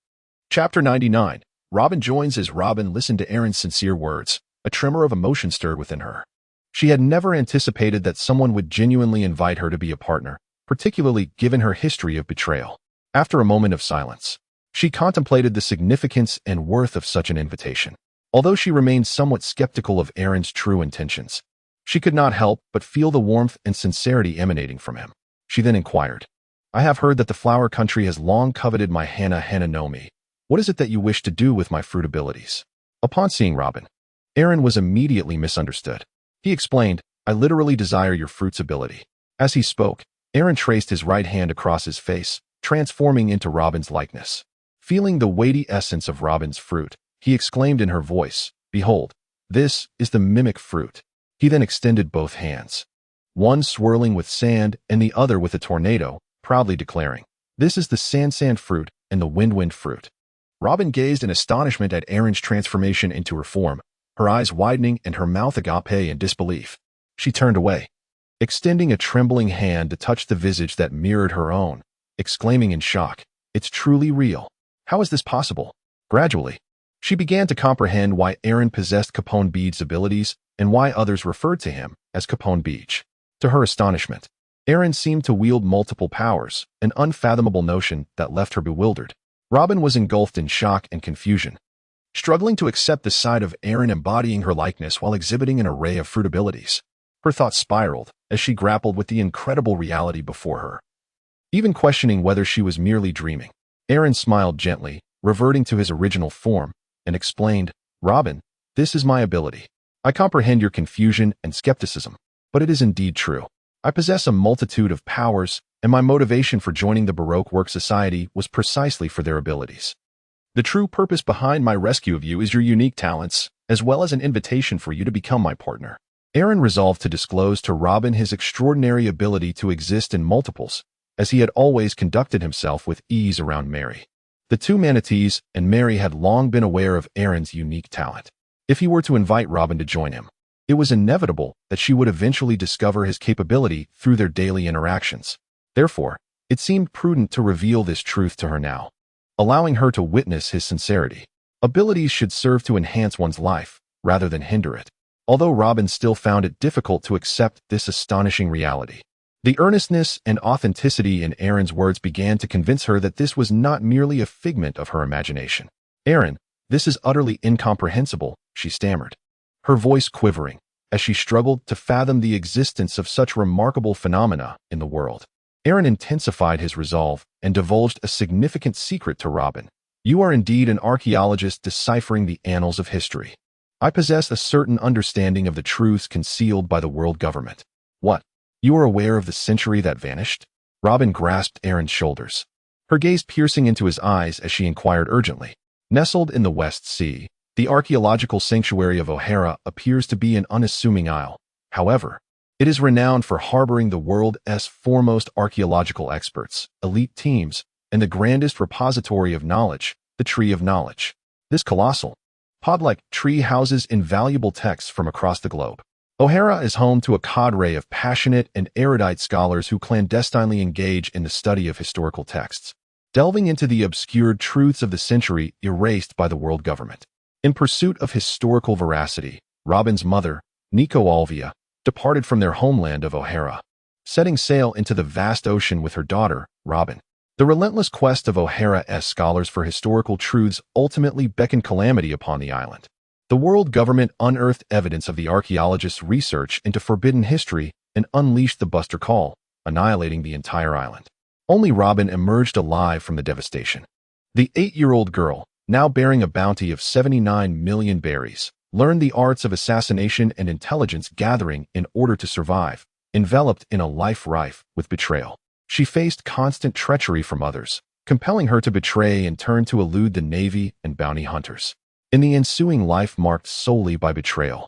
[SPEAKER 1] Chapter 99. Robin joins. As Robin listened to Aaron's sincere words, a tremor of emotion stirred within her. She had never anticipated that someone would genuinely invite her to be a partner, particularly given her history of betrayal. After a moment of silence, she contemplated the significance and worth of such an invitation. Although she remained somewhat skeptical of Aaron's true intentions, she could not help but feel the warmth and sincerity emanating from him. She then inquired, "I have heard that the flower country has long coveted my Hana no Mi. What is it that you wish to do with my fruit abilities?" Upon seeing Robin, Aaron was immediately misunderstood. He explained, "I literally desire your fruit's ability." As he spoke, Aaron traced his right hand across his face, transforming into Robin's likeness. Feeling the weighty essence of Robin's fruit, he exclaimed in her voice, "Behold, this is the mimic fruit." He then extended both hands, one swirling with sand and the other with a tornado, proudly declaring, "This is the sand fruit and the wind fruit." Robin gazed in astonishment at Aaron's transformation into her form, her eyes widening and her mouth agape in disbelief. She turned away, extending a trembling hand to touch the visage that mirrored her own, exclaiming in shock, "It's truly real. How is this possible?" Gradually, she began to comprehend why Aaron possessed Capone Bede's abilities and why others referred to him as Capone Beach. To her astonishment, Aaron seemed to wield multiple powers, an unfathomable notion that left her bewildered. Robin was engulfed in shock and confusion, struggling to accept the sight of Aaron embodying her likeness while exhibiting an array of fruit abilities. Her thoughts spiraled as she grappled with the incredible reality before her, even questioning whether she was merely dreaming. Aaron smiled gently, reverting to his original form, and explained, "Robin, this is my ability. I comprehend your confusion and skepticism, but it is indeed true. I possess a multitude of powers, and my motivation for joining the Baroque Work Society was precisely for their abilities. The true purpose behind my rescue of you is your unique talents, as well as an invitation for you to become my partner." Aaron resolved to disclose to Robin his extraordinary ability to exist in multiples, as he had always conducted himself with ease around Mary. The two manatees and Mary had long been aware of Aaron's unique talent. If he were to invite Robin to join him, it was inevitable that she would eventually discover his capability through their daily interactions. Therefore, it seemed prudent to reveal this truth to her now, allowing her to witness his sincerity. Abilities should serve to enhance one's life, rather than hinder it. Although Robin still found it difficult to accept this astonishing reality, the earnestness and authenticity in Aaron's words began to convince her that this was not merely a figment of her imagination. "Aaron, this is utterly incomprehensible," she stammered, her voice quivering as she struggled to fathom the existence of such remarkable phenomena in the world. Aaron intensified his resolve and divulged a significant secret to Robin. "You are indeed an archaeologist deciphering the annals of history. I possess a certain understanding of the truths concealed by the world government." "What? You are aware of the century that vanished?" Robin grasped Aaron's shoulders, her gaze piercing into his eyes as she inquired urgently. Nestled in the West Sea, the archaeological sanctuary of O'Hara appears to be an unassuming isle. However, it is renowned for harboring the world's foremost archaeological experts, elite teams, and the grandest repository of knowledge, the Tree of Knowledge. This colossal, pod-like tree houses invaluable texts from across the globe. O'Hara is home to a cadre of passionate and erudite scholars who clandestinely engage in the study of historical texts, delving into the obscured truths of the century erased by the world government. In pursuit of historical veracity, Robin's mother, Nico Alvia, departed from their homeland of O'Hara, setting sail into the vast ocean with her daughter, Robin. The relentless quest of O'Hara's scholars for historical truths ultimately beckoned calamity upon the island. The world government unearthed evidence of the archaeologists' research into forbidden history and unleashed the Buster Call, annihilating the entire island. Only Robin emerged alive from the devastation. The 8-year-old girl, now bearing a bounty of 79 million berries, learned the arts of assassination and intelligence gathering in order to survive, enveloped in a life rife with betrayal. She faced constant treachery from others, compelling her to betray and turn to elude the Navy and bounty hunters. In the ensuing life marked solely by betrayal,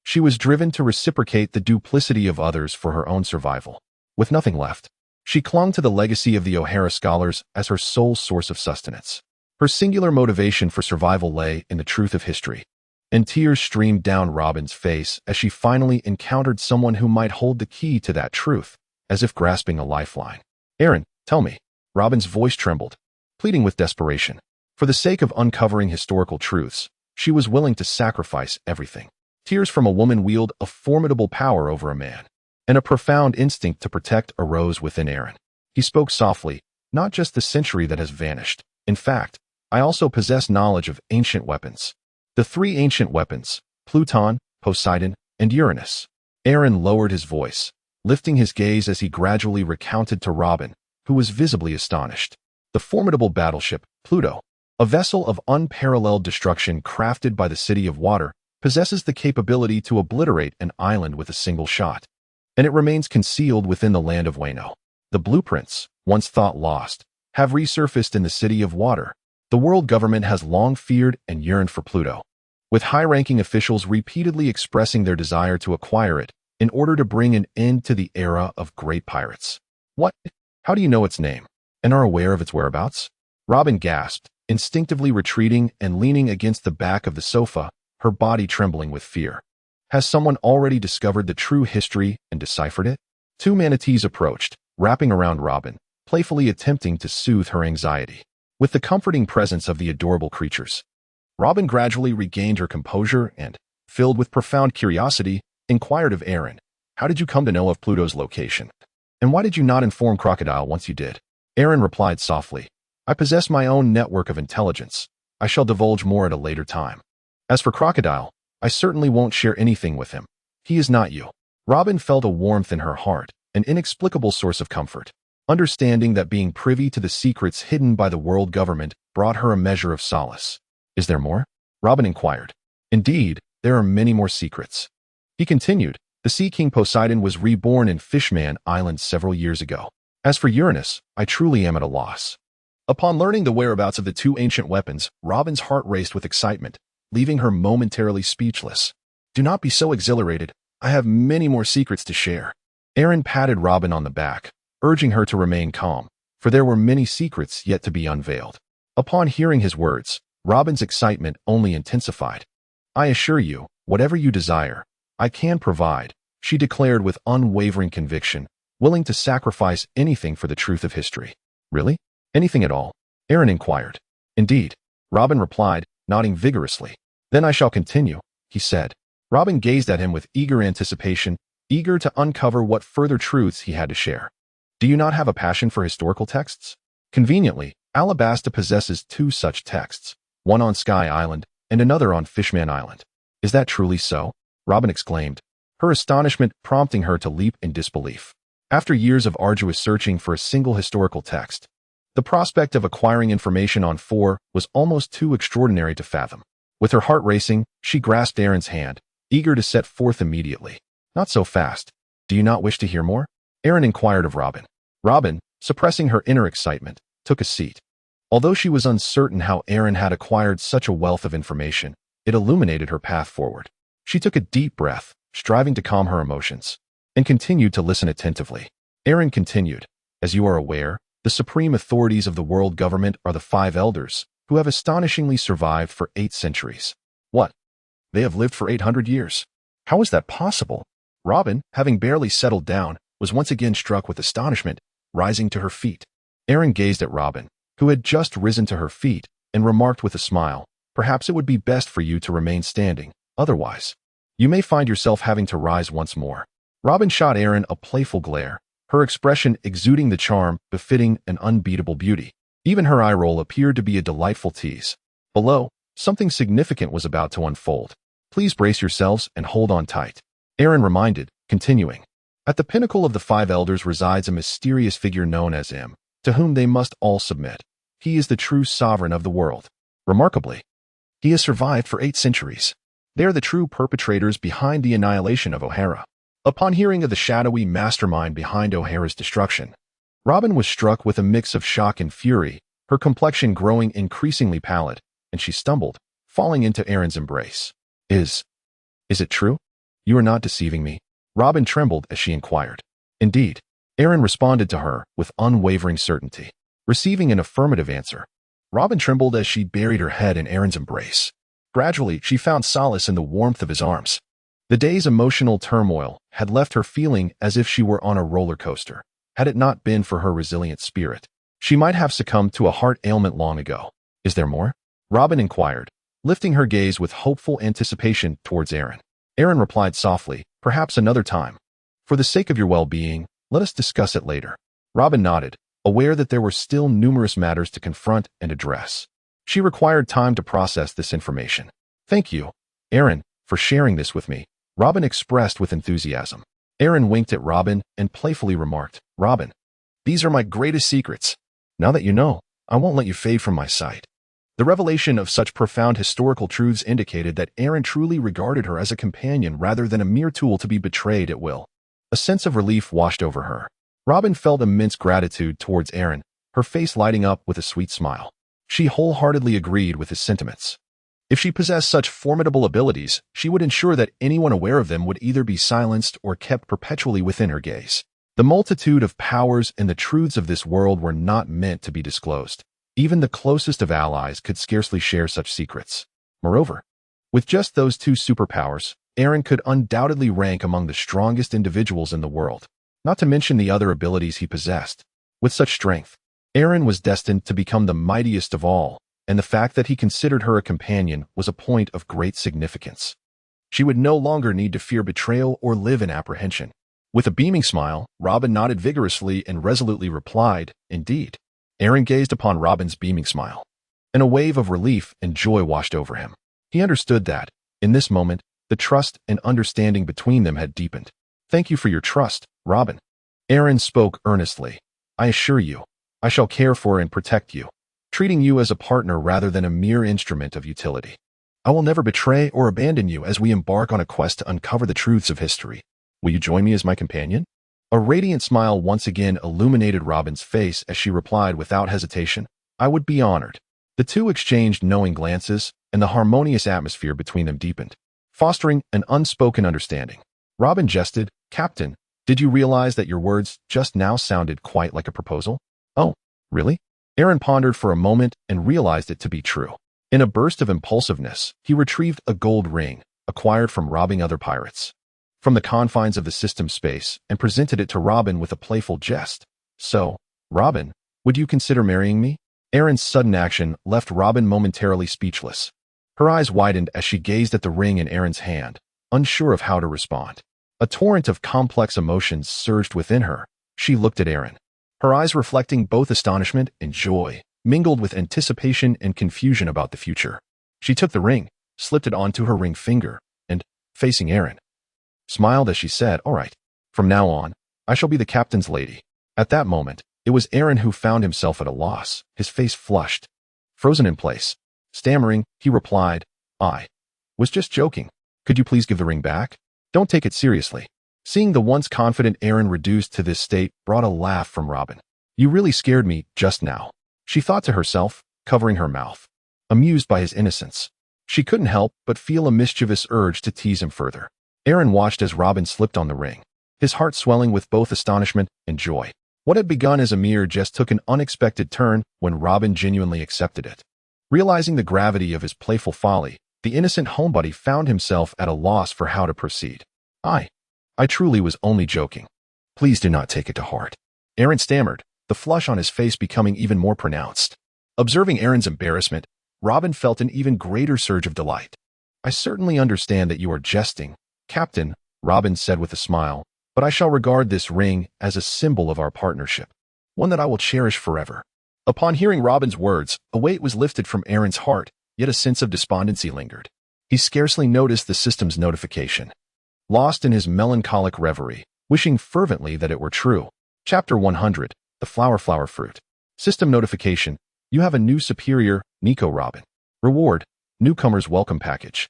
[SPEAKER 1] she was driven to reciprocate the duplicity of others for her own survival. With nothing left, she clung to the legacy of the O'Hara scholars as her sole source of sustenance. Her singular motivation for survival lay in the truth of history, and tears streamed down Robin's face as she finally encountered someone who might hold the key to that truth, as if grasping a lifeline. "Aaron, tell me." Robin's voice trembled, pleading with desperation. For the sake of uncovering historical truths, she was willing to sacrifice everything. Tears from a woman wield a formidable power over a man, and a profound instinct to protect arose within Aaron. He spoke softly, "Not just the century that has vanished. In fact, I also possess knowledge of ancient weapons. The 3 ancient weapons, Pluton, Poseidon, and Uranus." Aaron lowered his voice, lifting his gaze as he gradually recounted to Robin, who was visibly astonished. The formidable battleship, Pluto, a vessel of unparalleled destruction crafted by the City of Water, possesses the capability to obliterate an island with a single shot, and it remains concealed within the land of Wano. The blueprints, once thought lost, have resurfaced in the City of Water. The world government has long feared and yearned for Pluto, with high-ranking officials repeatedly expressing their desire to acquire it in order to bring an end to the era of great pirates. "What? How do you know its name, and are aware of its whereabouts?" Robin gasped, instinctively retreating and leaning against the back of the sofa, her body trembling with fear. "Has someone already discovered the true history and deciphered it?" 2 manatees approached, wrapping around Robin, playfully attempting to soothe her anxiety. With the comforting presence of the adorable creatures, Robin gradually regained her composure and, filled with profound curiosity, inquired of Aaron, "How did you come to know of Pluto's location? And why did you not inform Crocodile once you did?" Aaron replied softly, "I possess my own network of intelligence. I shall divulge more at a later time. As for Crocodile, I certainly won't share anything with him. He is not you." Robin felt a warmth in her heart, an inexplicable source of comfort. Understanding that being privy to the secrets hidden by the world government brought her a measure of solace. "Is there more?" Robin inquired. "Indeed, there are many more secrets." He continued, "The Sea King Poseidon was reborn in Fishman Island several years ago. As for Uranus, I truly am at a loss." Upon learning the whereabouts of the 2 ancient weapons, Robin's heart raced with excitement, leaving her momentarily speechless. "Do not be so exhilarated. I have many more secrets to share." Aaron patted Robin on the back, urging her to remain calm, for there were many secrets yet to be unveiled. Upon hearing his words, Robin's excitement only intensified. "I assure you, whatever you desire, I can provide," she declared with unwavering conviction, willing to sacrifice anything for the truth of history. "Really? Anything at all?" Aaron inquired. "Indeed," Robin replied, nodding vigorously. "Then I shall continue," he said. Robin gazed at him with eager anticipation, eager to uncover what further truths he had to share. "Do you not have a passion for historical texts?" Conveniently, Alabasta possesses 2 such texts, one on Sky Island and another on Fishman Island. "Is that truly so?" Robin exclaimed, her astonishment prompting her to leap in disbelief. After years of arduous searching for a single historical text, the prospect of acquiring information on 4 was almost too extraordinary to fathom. With her heart racing, she grasped Aaron's hand, eager to set forth immediately. "Not so fast. Do you not wish to hear more?" Aaron inquired of Robin. Robin, suppressing her inner excitement, took a seat. Although she was uncertain how Erin had acquired such a wealth of information, it illuminated her path forward. She took a deep breath, striving to calm her emotions, and continued to listen attentively. Erin continued, "As you are aware, the supreme authorities of the world government are the 5 elders, who have astonishingly survived for 8 centuries. What? They have lived for 800 years? How is that possible?" Robin, having barely settled down, was once again struck with astonishment, rising to her feet. Erin gazed at Robin, who had just risen to her feet, and remarked with a smile, "Perhaps it would be best for you to remain standing, otherwise you may find yourself having to rise once more." Robin shot Erin a playful glare, her expression exuding the charm befitting an unbeatable beauty. Even her eye roll appeared to be a delightful tease. Below, something significant was about to unfold. "Please brace yourselves and hold on tight," Erin reminded, continuing. "At the pinnacle of the 5 elders resides a mysterious figure known as Im, to whom they must all submit. He is the true sovereign of the world. Remarkably, he has survived for 8 centuries. They are the true perpetrators behind the annihilation of O'Hara." Upon hearing of the shadowy mastermind behind O'Hara's destruction, Robin was struck with a mix of shock and fury, her complexion growing increasingly pallid, and she stumbled, falling into Erin's embrace. Is it true? You are not deceiving me?" Robin trembled as she inquired. "Indeed," Erin responded to her with unwavering certainty. Receiving an affirmative answer, Robin trembled as she buried her head in Erin's embrace. Gradually, she found solace in the warmth of his arms. The day's emotional turmoil had left her feeling as if she were on a roller coaster. Had it not been for her resilient spirit, she might have succumbed to a heart ailment long ago. "Is there more?" Robin inquired, lifting her gaze with hopeful anticipation towards Erin. Erin replied softly, "Perhaps another time. For the sake of your well-being, let us discuss it later." Robin nodded, aware that there were still numerous matters to confront and address. She required time to process this information. "Thank you, Erin, for sharing this with me," Robin expressed with enthusiasm. Erin winked at Robin and playfully remarked, "Robin, these are my greatest secrets. Now that you know, I won't let you fade from my sight." The revelation of such profound historical truths indicated that Erin truly regarded her as a companion rather than a mere tool to be betrayed at will. A sense of relief washed over her. Robin felt immense gratitude towards Erin, her face lighting up with a sweet smile. She wholeheartedly agreed with his sentiments. If she possessed such formidable abilities, she would ensure that anyone aware of them would either be silenced or kept perpetually within her gaze. The multitude of powers and the truths of this world were not meant to be disclosed. Even the closest of allies could scarcely share such secrets. Moreover, with just those 2 superpowers, Erin could undoubtedly rank among the strongest individuals in the world, not to mention the other abilities he possessed. With such strength, Erin was destined to become the mightiest of all, and the fact that he considered her a companion was a point of great significance. She would no longer need to fear betrayal or live in apprehension. With a beaming smile, Robin nodded vigorously and resolutely replied, "Indeed." Erin gazed upon Robin's beaming smile, and a wave of relief and joy washed over him. He understood that, in this moment, the trust and understanding between them had deepened. "Thank you for your trust, Robin." Erin spoke earnestly. "I assure you, I shall care for and protect you, treating you as a partner rather than a mere instrument of utility. I will never betray or abandon you as we embark on a quest to uncover the truths of history. Will you join me as my companion?" A radiant smile once again illuminated Robin's face as she replied without hesitation, "I would be honored." The 2 exchanged knowing glances, and the harmonious atmosphere between them deepened, fostering an unspoken understanding. Robin jested, "Captain, did you realize that your words just now sounded quite like a proposal?" "Oh, really?" Erin pondered for a moment and realized it to be true. In a burst of impulsiveness, he retrieved a gold ring, acquired from robbing other pirates, from the confines of the system space, and presented it to Robin with a playful jest. "So, Robin, would you consider marrying me?" Erin's sudden action left Robin momentarily speechless. Her eyes widened as she gazed at the ring in Erin's hand, unsure of how to respond. A torrent of complex emotions surged within her. She looked at Erin, her eyes reflecting both astonishment and joy, mingled with anticipation and confusion about the future. She took the ring, slipped it onto her ring finger, and, facing Erin, smiled as she said, "All right, from now on, I shall be the captain's lady." At that moment, it was Erin who found himself at a loss, his face flushed. Frozen in place, stammering, he replied, "I was just joking. Could you please give the ring back? Don't take it seriously." Seeing the once confident Erin reduced to this state brought a laugh from Robin. You really scared me just now, she thought to herself, covering her mouth. Amused by his innocence, she couldn't help but feel a mischievous urge to tease him further. Aaron watched as Robin slipped on the ring, his heart swelling with both astonishment and joy. What had begun as a mere jest took an unexpected turn when Robin genuinely accepted it. Realizing the gravity of his playful folly, the innocent homebody found himself at a loss for how to proceed. I truly was only joking. Please do not take it to heart. Aaron stammered, the flush on his face becoming even more pronounced. Observing Aaron's embarrassment, Robin felt an even greater surge of delight. I certainly understand that you are jesting, Captain, Robin said with a smile, but I shall regard this ring as a symbol of our partnership, one that I will cherish forever. Upon hearing Robin's words, a weight was lifted from Aaron's heart, yet a sense of despondency lingered. He scarcely noticed the system's notification. Lost in his melancholic reverie, wishing fervently that it were true. Chapter 100, The Flower Fruit. System notification. You have a new superior, Nico Robin. Reward, Newcomer's Welcome Package.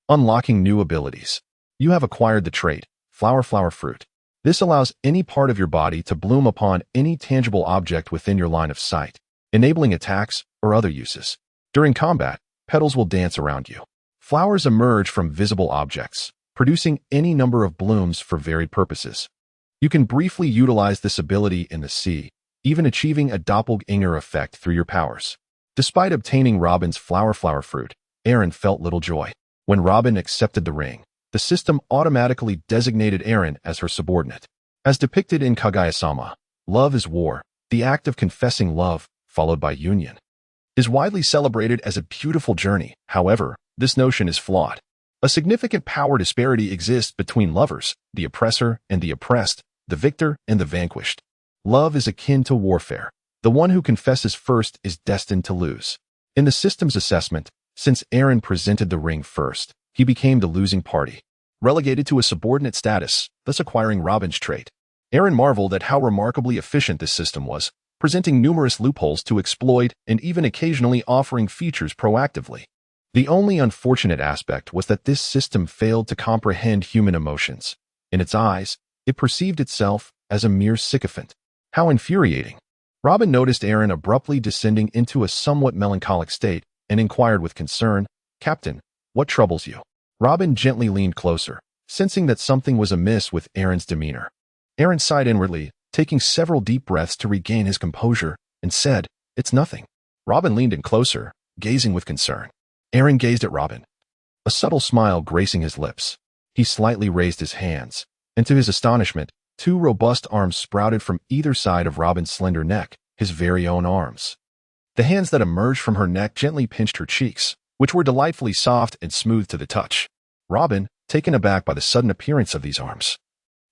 [SPEAKER 1] Unlocking new abilities. You have acquired the trait, Flower Fruit. This allows any part of your body to bloom upon any tangible object within your line of sight, enabling attacks or other uses. During combat, petals will dance around you. Flowers emerge from visible objects, producing any number of blooms for varied purposes. You can briefly utilize this ability in the sea, even achieving a doppelganger effect through your powers. Despite obtaining Robin's Flower Fruit, Aaron felt little joy. When Robin accepted the ring, the system automatically designated Aaron as her subordinate. As depicted in Kaguya-sama, love is war, the act of confessing love, followed by union, is widely celebrated as a beautiful journey. However, this notion is flawed. A significant power disparity exists between lovers, the oppressor and the oppressed, the victor and the vanquished. Love is akin to warfare. The one who confesses first is destined to lose. In the system's assessment, since Aaron presented the ring first, he became the losing party, relegated to a subordinate status, thus acquiring Robin's trait. Aaron marveled at how remarkably efficient this system was, presenting numerous loopholes to exploit and even occasionally offering features proactively. The only unfortunate aspect was that this system failed to comprehend human emotions. In its eyes, it perceived itself as a mere sycophant. How infuriating! Robin noticed Aaron abruptly descending into a somewhat melancholic state and inquired with concern, Captain, what troubles you? Robin gently leaned closer, sensing that something was amiss with Aaron's demeanor. Aaron sighed inwardly, taking several deep breaths to regain his composure, and said, It's nothing. Robin leaned in closer, gazing with concern. Aaron gazed at Robin, a subtle smile gracing his lips. He slightly raised his hands, and to his astonishment, two robust arms sprouted from either side of Robin's slender neck, his very own arms. The hands that emerged from her neck gently pinched her cheeks, which were delightfully soft and smooth to the touch. Robin, taken aback by the sudden appearance of these arms,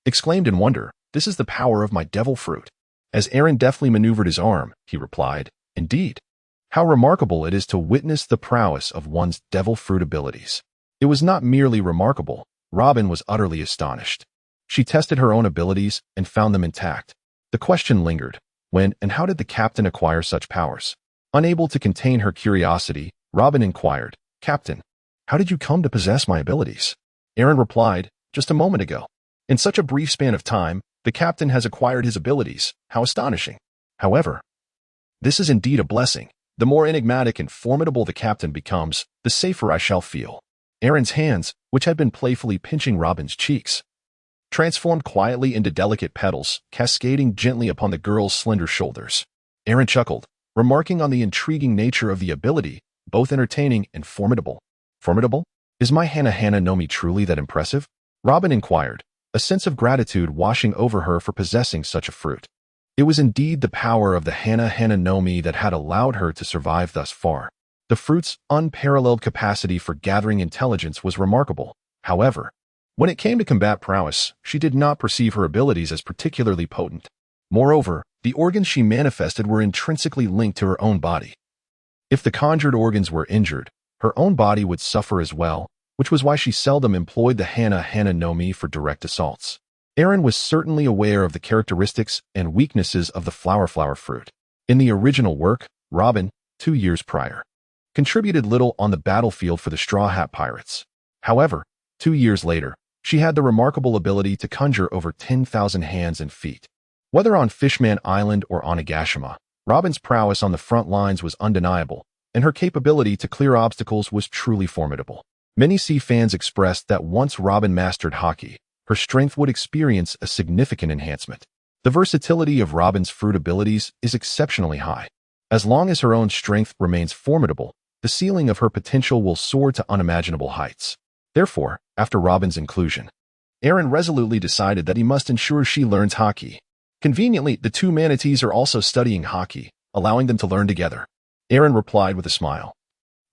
[SPEAKER 1] exclaimed in wonder, This is the power of my devil fruit. As Aaron deftly maneuvered his arm, he replied, Indeed. How remarkable it is to witness the prowess of one's devil fruit abilities. It was not merely remarkable, Robin was utterly astonished. She tested her own abilities and found them intact. The question lingered, when and how did the captain acquire such powers? Unable to contain her curiosity, Robin inquired, Captain, how did you come to possess my abilities? Aaron replied, Just a moment ago. In such a brief span of time, the captain has acquired his abilities. How astonishing. However, this is indeed a blessing. The more enigmatic and formidable the captain becomes, the safer I shall feel. Aaron's hands, which had been playfully pinching Robin's cheeks, transformed quietly into delicate petals, cascading gently upon the girl's slender shoulders. Aaron chuckled, remarking on the intriguing nature of the ability, both entertaining and formidable. Formidable? Is my Hana no Mi truly that impressive? Robin inquired, a sense of gratitude washing over her for possessing such a fruit. It was indeed the power of the Hana no Mi that had allowed her to survive thus far. The fruit's unparalleled capacity for gathering intelligence was remarkable. However, when it came to combat prowess, she did not perceive her abilities as particularly potent. Moreover, the organs she manifested were intrinsically linked to her own body. If the conjured organs were injured, her own body would suffer as well, which was why she seldom employed the Hana no Mi for direct assaults. Aaron was certainly aware of the characteristics and weaknesses of the flower fruit. In the original work, Robin, 2 years prior, contributed little on the battlefield for the Straw Hat Pirates. However, 2 years later, she had the remarkable ability to conjure over 10,000 hands and feet. Whether on Fishman Island or on Onigashima, Robin's prowess on the front lines was undeniable, and her capability to clear obstacles was truly formidable. Many Sea fans expressed that once Robin mastered hockey, her strength would experience a significant enhancement. The versatility of Robin's fruit abilities is exceptionally high. As long as her own strength remains formidable, the ceiling of her potential will soar to unimaginable heights. Therefore, after Robin's inclusion, Aaron resolutely decided that he must ensure she learns hockey. Conveniently, the two manatees are also studying hockey, allowing them to learn together. Aaron replied with a smile.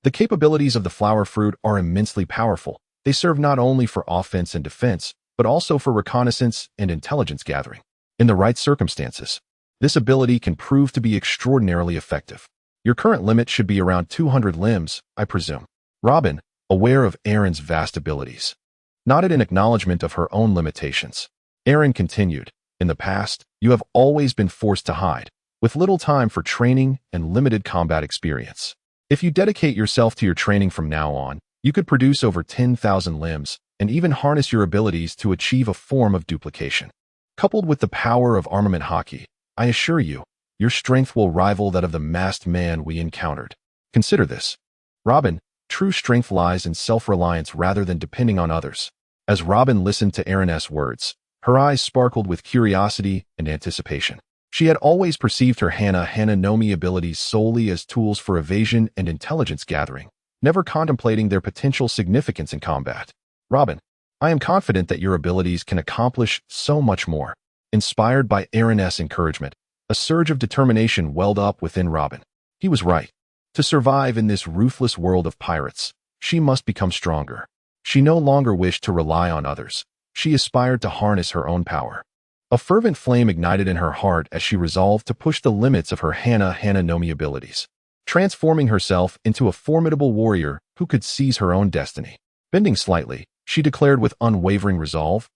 [SPEAKER 1] The capabilities of the flower fruit are immensely powerful. They serve not only for offense and defense, but also for reconnaissance and intelligence gathering. In the right circumstances, this ability can prove to be extraordinarily effective. Your current limit should be around 200 limbs, I presume. Robin, aware of Aaron's vast abilities, nodded in acknowledgement of her own limitations. Aaron continued, in the past, you have always been forced to hide, with little time for training and limited combat experience. If you dedicate yourself to your training from now on, you could produce over 10,000 limbs and even harness your abilities to achieve a form of duplication. Coupled with the power of armament hockey, I assure you, your strength will rival that of the masked man we encountered. Consider this. Robin, true strength lies in self-reliance rather than depending on others. As Robin listened to Aaron's words, her eyes sparkled with curiosity and anticipation. She had always perceived her Hana-Nomi abilities solely as tools for evasion and intelligence gathering, never contemplating their potential significance in combat. Robin, I am confident that your abilities can accomplish so much more. Inspired by Aaron's encouragement, a surge of determination welled up within Robin. He was right. To survive in this ruthless world of pirates, she must become stronger. She no longer wished to rely on others. She aspired to harness her own power. A fervent flame ignited in her heart as she resolved to push the limits of her Hana-Nomi abilities, transforming herself into a formidable warrior who could seize her own destiny. Bending slightly, she declared with unwavering resolve,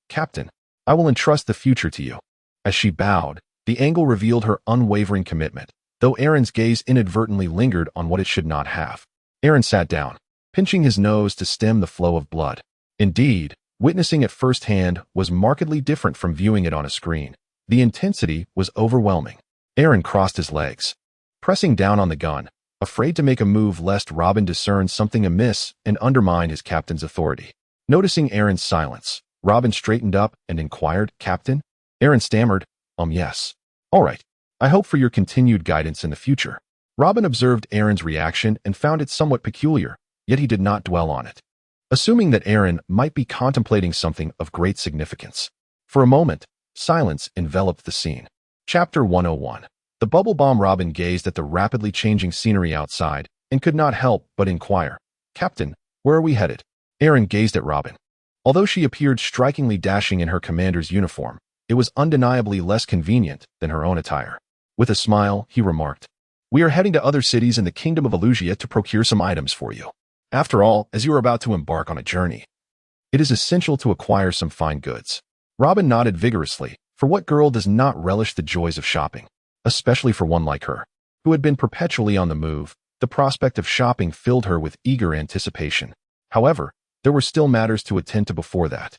[SPEAKER 1] Captain, I will entrust the future to you. As she bowed, the angle revealed her unwavering commitment, though Aaron's gaze inadvertently lingered on what it should not have. Aaron sat down, pinching his nose to stem the flow of blood. Indeed, witnessing it firsthand was markedly different from viewing it on a screen. The intensity was overwhelming. Aaron crossed his legs, pressing down on the gun, afraid to make a move lest Robin discern something amiss and undermine his captain's authority. Noticing Aaron's silence, Robin straightened up and inquired, Captain? Aaron stammered, yes. All right. I hope for your continued guidance in the future. Robin observed Aaron's reaction and found it somewhat peculiar, yet he did not dwell on it, assuming that Aaron might be contemplating something of great significance. For a moment, silence enveloped the scene. Chapter 101. The bubble bomb. Robin gazed at the rapidly changing scenery outside and could not help but inquire, Captain, where are we headed? Aaron gazed at Robin. Although she appeared strikingly dashing in her commander's uniform, it was undeniably less convenient than her own attire. With a smile, he remarked, We are heading to other cities in the kingdom of Illusia to procure some items for you. After all, as you are about to embark on a journey, it is essential to acquire some fine goods. Robin nodded vigorously, for what girl does not relish the joys of shopping? Especially for one like her, who had been perpetually on the move. The prospect of shopping filled her with eager anticipation. However, there were still matters to attend to before that.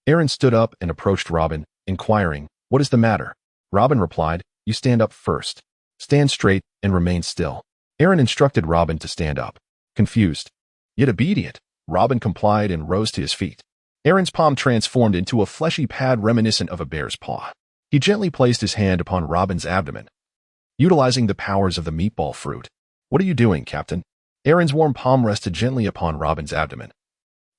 [SPEAKER 1] Aaron stood up and approached Robin, inquiring, What is the matter? Robin replied, You stand up first. Stand straight and remain still. Aaron instructed Robin to stand up. Confused, yet obedient, Robin complied and rose to his feet. Aaron's palm transformed into a fleshy pad reminiscent of a bear's paw. He gently placed his hand upon Robin's abdomen, utilizing the powers of the meatball fruit. What are you doing, Captain? Aaron's warm palm rested gently upon Robin's abdomen,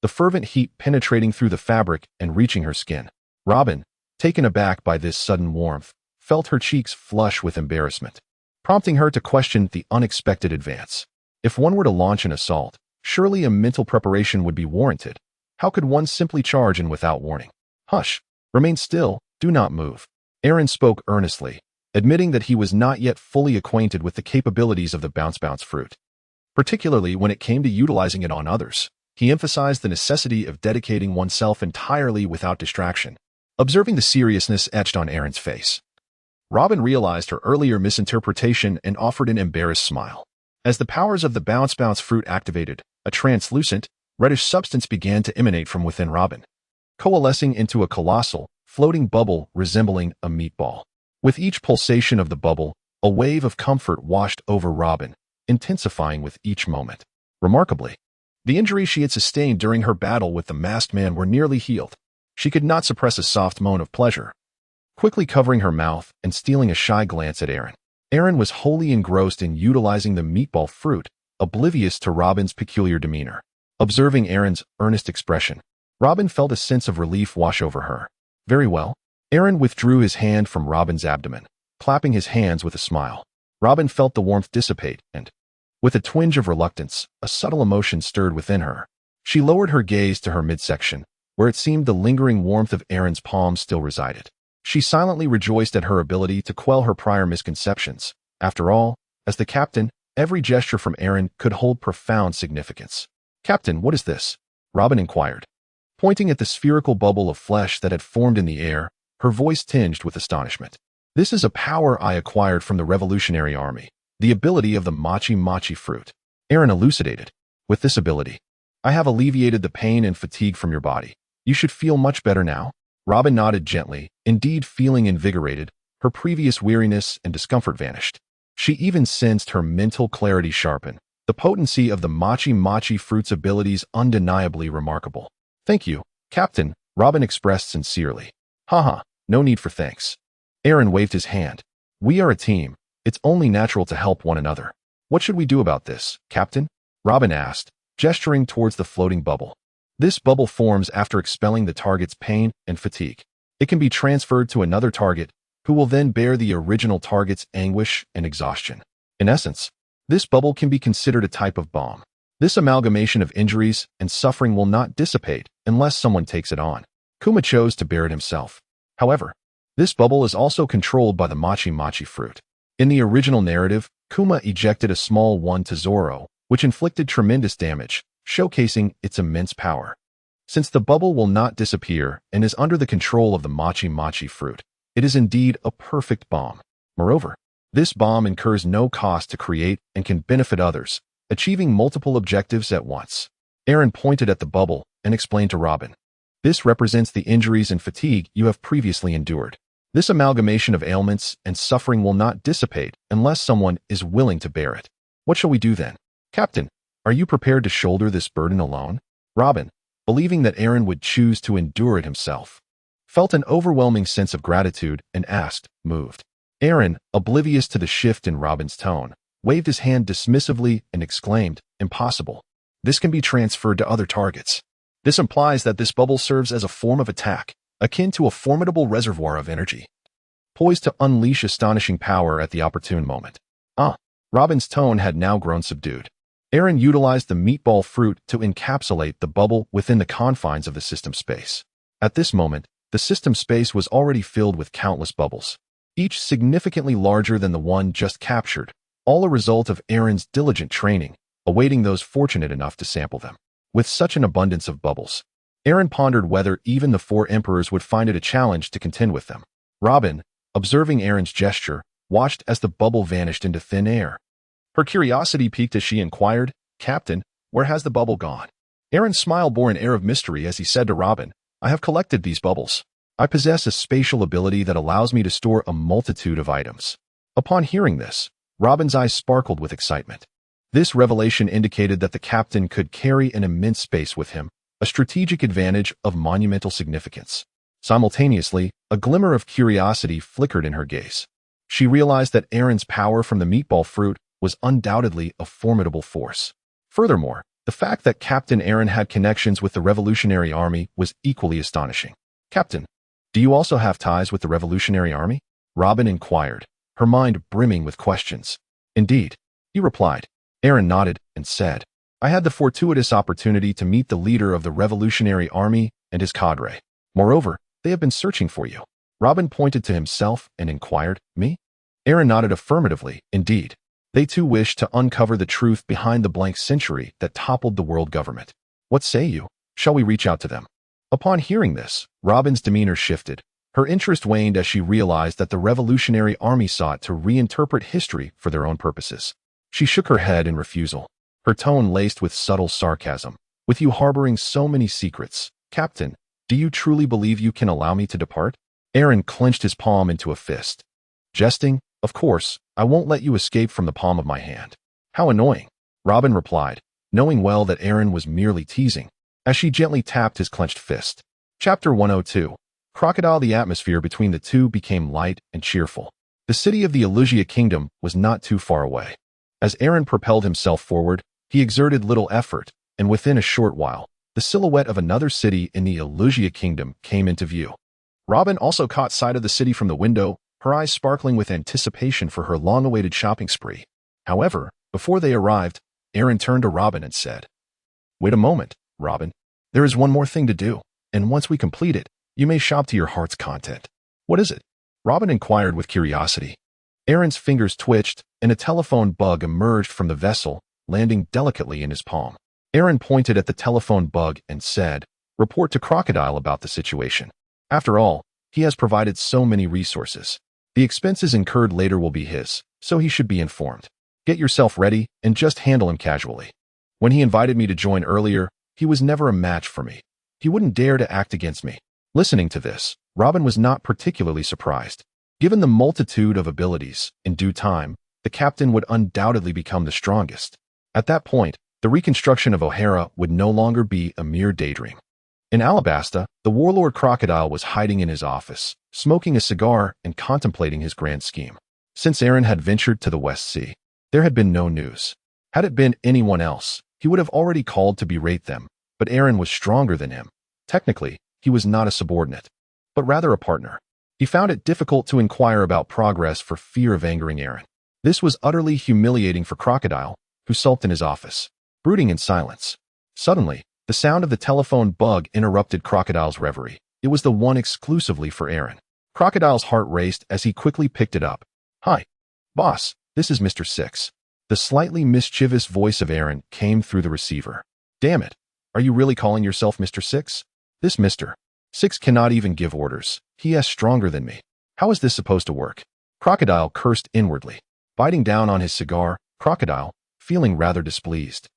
[SPEAKER 1] the fervent heat penetrating through the fabric and reaching her skin. Robin, taken aback by this sudden warmth, felt her cheeks flush with embarrassment, prompting her to question the unexpected advance. If one were to launch an assault, surely a mental preparation would be warranted. How could one simply charge in without warning? Hush! Remain still, do not move. Aaron spoke earnestly, admitting that he was not yet fully acquainted with the capabilities of the bounce fruit, particularly when it came to utilizing it on others. He emphasized the necessity of dedicating oneself entirely without distraction. Observing the seriousness etched on Aaron's face, Robin realized her earlier misinterpretation and offered an embarrassed smile. As the powers of the bounce fruit activated, a translucent, reddish substance began to emanate from within Robin, coalescing into a colossal, floating bubble resembling a meatball. With each pulsation of the bubble, a wave of comfort washed over Robin, intensifying with each moment. Remarkably, the injuries she had sustained during her battle with the masked man were nearly healed. She could not suppress a soft moan of pleasure, quickly covering her mouth and stealing a shy glance at Aaron. Aaron was wholly engrossed in utilizing the meatball fruit, oblivious to Robin's peculiar demeanor. Observing Aaron's earnest expression, Robin felt a sense of relief wash over her. Very well. Aaron withdrew his hand from Robin's abdomen, clapping his hands with a smile. Robin felt the warmth dissipate, and, with a twinge of reluctance, a subtle emotion stirred within her. She lowered her gaze to her midsection, where it seemed the lingering warmth of Aaron's palm still resided. She silently rejoiced at her ability to quell her prior misconceptions. After all, as the captain, every gesture from Aaron could hold profound significance. "Captain, what is this?" Robin inquired. Pointing at the spherical bubble of flesh that had formed in the air, her voice tinged with astonishment. "This is a power I acquired from the Revolutionary Army, the ability of the machi fruit." Aaron elucidated. "With this ability, I have alleviated the pain and fatigue from your body. You should feel much better now." Robin nodded gently, indeed feeling invigorated. Her previous weariness and discomfort vanished. She even sensed her mental clarity sharpen. The potency of the machi fruit's abilities undeniably remarkable. "Thank you, Captain," Robin expressed sincerely. "Haha, no need for thanks." Aaron waved his hand. "We are a team. It's only natural to help one another." "What should we do about this, Captain?" Robin asked, gesturing towards the floating bubble. This bubble forms after expelling the target's pain and fatigue. It can be transferred to another target, who will then bear the original target's anguish and exhaustion. In essence, this bubble can be considered a type of bomb. This amalgamation of injuries and suffering will not dissipate unless someone takes it on. Kuma chose to bear it himself. However, this bubble is also controlled by the machi fruit. In the original narrative, Kuma ejected a small one to Zoro, which inflicted tremendous damage, showcasing its immense power. Since the bubble will not disappear and is under the control of the machi fruit, it is indeed a perfect bomb. Moreover, this bomb incurs no cost to create and can benefit others, achieving multiple objectives at once. Aaron pointed at the bubble and explained to Robin, "This represents the injuries and fatigue you have previously endured. This amalgamation of ailments and suffering will not dissipate unless someone is willing to bear it. What shall we do then? Captain, are you prepared to shoulder this burden alone?" Robin, believing that Aaron would choose to endure it himself, felt an overwhelming sense of gratitude and asked, moved. Aaron, oblivious to the shift in Robin's tone, waved his hand dismissively and exclaimed, "Impossible. This can be transferred to other targets. This implies that this bubble serves as a form of attack, akin to a formidable reservoir of energy, poised to unleash astonishing power at the opportune moment." Robin's tone had now grown subdued. Aaron utilized the meatball fruit to encapsulate the bubble within the confines of the system space. At this moment, the system space was already filled with countless bubbles, each significantly larger than the one just captured, all a result of Aaron's diligent training, awaiting those fortunate enough to sample them. With such an abundance of bubbles, Aaron pondered whether even the four emperors would find it a challenge to contend with them. Robin, observing Aaron's gesture, watched as the bubble vanished into thin air. Her curiosity piqued as she inquired, "Captain, where has the bubble gone?" Aaron's smile bore an air of mystery as he said to Robin, "I have collected these bubbles. I possess a spatial ability that allows me to store a multitude of items." Upon hearing this, Robin's eyes sparkled with excitement. This revelation indicated that the captain could carry an immense space with him, a strategic advantage of monumental significance. Simultaneously, a glimmer of curiosity flickered in her gaze. She realized that Aaron's power from the meatball fruit was undoubtedly a formidable force. Furthermore, the fact that Captain Aaron had connections with the Revolutionary Army was equally astonishing. "Captain, do you also have ties with the Revolutionary Army?" Robin inquired, her mind brimming with questions. "Indeed," he replied. Aaron nodded and said, "I had the fortuitous opportunity to meet the leader of the Revolutionary Army and his cadre. Moreover, they have been searching for you." Robin pointed to himself and inquired, "Me?" Aaron nodded affirmatively. "Indeed. They too wished to uncover the truth behind the blank century that toppled the world government. What say you? Shall we reach out to them?" Upon hearing this, Robin's demeanor shifted. Her interest waned as she realized that the Revolutionary Army sought to reinterpret history for their own purposes. She shook her head in refusal, her tone laced with subtle sarcasm. "With you harboring so many secrets, Captain, do you truly believe you can allow me to depart?" Aaron clenched his palm into a fist. Jesting? Of course, I won't let you escape from the palm of my hand. How annoying, Robin replied, knowing well that Aaron was merely teasing, as she gently tapped his clenched fist. Chapter 102. Crocodile. The atmosphere between the two became light and cheerful. The city of the Illusia Kingdom was not too far away. As Aaron propelled himself forward, he exerted little effort, and within a short while, the silhouette of another city in the Illusia Kingdom came into view. Robin also caught sight of the city from the window, her eyes sparkling with anticipation for her long-awaited shopping spree. However, before they arrived, Aaron turned to Robin and said, "Wait a moment, Robin. There is one more thing to do, and once we complete it, you may shop to your heart's content." "What is it?" Robin inquired with curiosity. Aaron's fingers twitched, and a telephone bug emerged from the vessel, landing delicately in his palm. Aaron pointed at the telephone bug and said, "Report to Crocodile about the situation. After all, he has provided so many resources. The expenses incurred later will be his, so he should be informed. Get yourself ready and just handle him casually. When he invited me to join earlier, he was never a match for me. He wouldn't dare to act against me." Listening to this, Robin was not particularly surprised. Given the multitude of abilities, in due time, the captain would undoubtedly become the strongest. At that point, the reconstruction of O'Hara would no longer be a mere daydream. In Alabasta, the warlord Crocodile was hiding in his office, smoking a cigar and contemplating his grand scheme. Since Aaron had ventured to the West Sea, there had been no news. Had it been anyone else, he would have already called to berate them, but Aaron was stronger than him. Technically, he was not a subordinate, but rather a partner. He found it difficult to inquire about progress for fear of angering Aaron. This was utterly humiliating for Crocodile, who sulked in his office, brooding in silence. Suddenly, the sound of the telephone bug interrupted Crocodile's reverie. It was the one exclusively for Aaron. Crocodile's heart raced as he quickly picked it up. "Hi, boss, this is Mr. Six." The slightly mischievous voice of Aaron came through the receiver. "Damn it, are you really calling yourself Mr. Six? This Mr. Six cannot even give orders. He is stronger than me. How is this supposed to work?" Crocodile cursed inwardly. Biting down on his cigar, Crocodile, feeling rather displeased,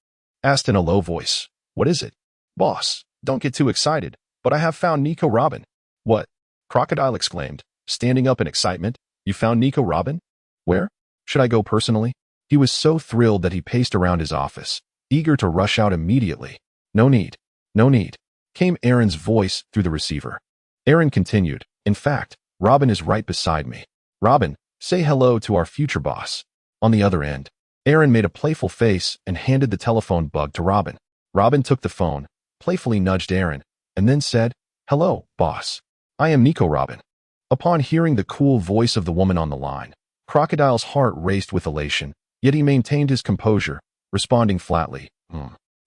[SPEAKER 1] asked in a low voice, "What is it?" "Boss, don't get too excited, but I have found Nico Robin." "What?" Crocodile exclaimed, standing up in excitement. "You found Nico Robin? Where? Should I go personally?" He was so thrilled that he paced around his office, eager to rush out immediately. "No need. No need," came Aaron's voice through the receiver. Aaron continued, "In fact, Robin is right beside me. Robin, say hello to our future boss." On the other end, Aaron made a playful face and handed the telephone bug to Robin. Robin took the phone, playfully nudged Aaron, and then said, "Hello, boss. I am Nico Robin." Upon hearing the cool voice of the woman on the line, Crocodile's heart raced with elation, yet he maintained his composure, responding flatly,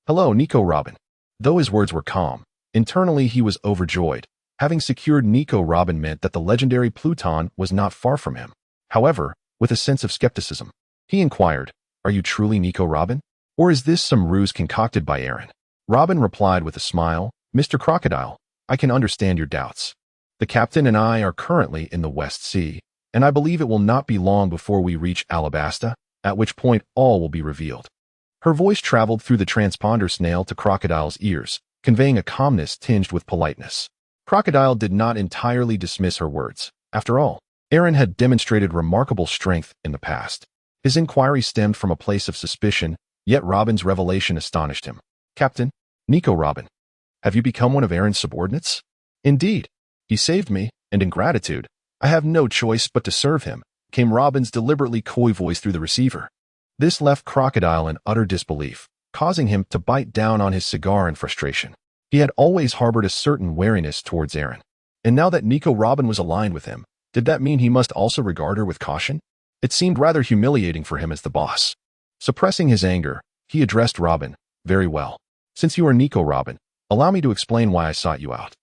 [SPEAKER 1] "Hello, Nico Robin." Though his words were calm, internally he was overjoyed. Having secured Nico Robin meant that the legendary Pluton was not far from him. However, with a sense of skepticism, he inquired, "Are you truly Nico Robin? Or is this some ruse concocted by Aaron?" Robin replied with a smile, "Mr. Crocodile, I can understand your doubts. The captain and I are currently in the West Sea, and I believe it will not be long before we reach Alabasta, at which point all will be revealed." Her voice traveled through the transponder snail to Crocodile's ears, conveying a calmness tinged with politeness. Crocodile did not entirely dismiss her words. After all, Aaron had demonstrated remarkable strength in the past. His inquiry stemmed from a place of suspicion, yet Robin's revelation astonished him. "Captain, Nico Robin, have you become one of Aaron's subordinates?" "Indeed. He saved me, and in gratitude, I have no choice but to serve him," came Robin's deliberately coy voice through the receiver. This left Crocodile in utter disbelief, causing him to bite down on his cigar in frustration. He had always harbored a certain wariness towards Aaron, and now that Nico Robin was aligned with him, did that mean he must also regard her with caution? It seemed rather humiliating for him as the boss. Suppressing his anger, he addressed Robin, "Very well. Since you are Nico Robin, allow me to explain why I sought you out."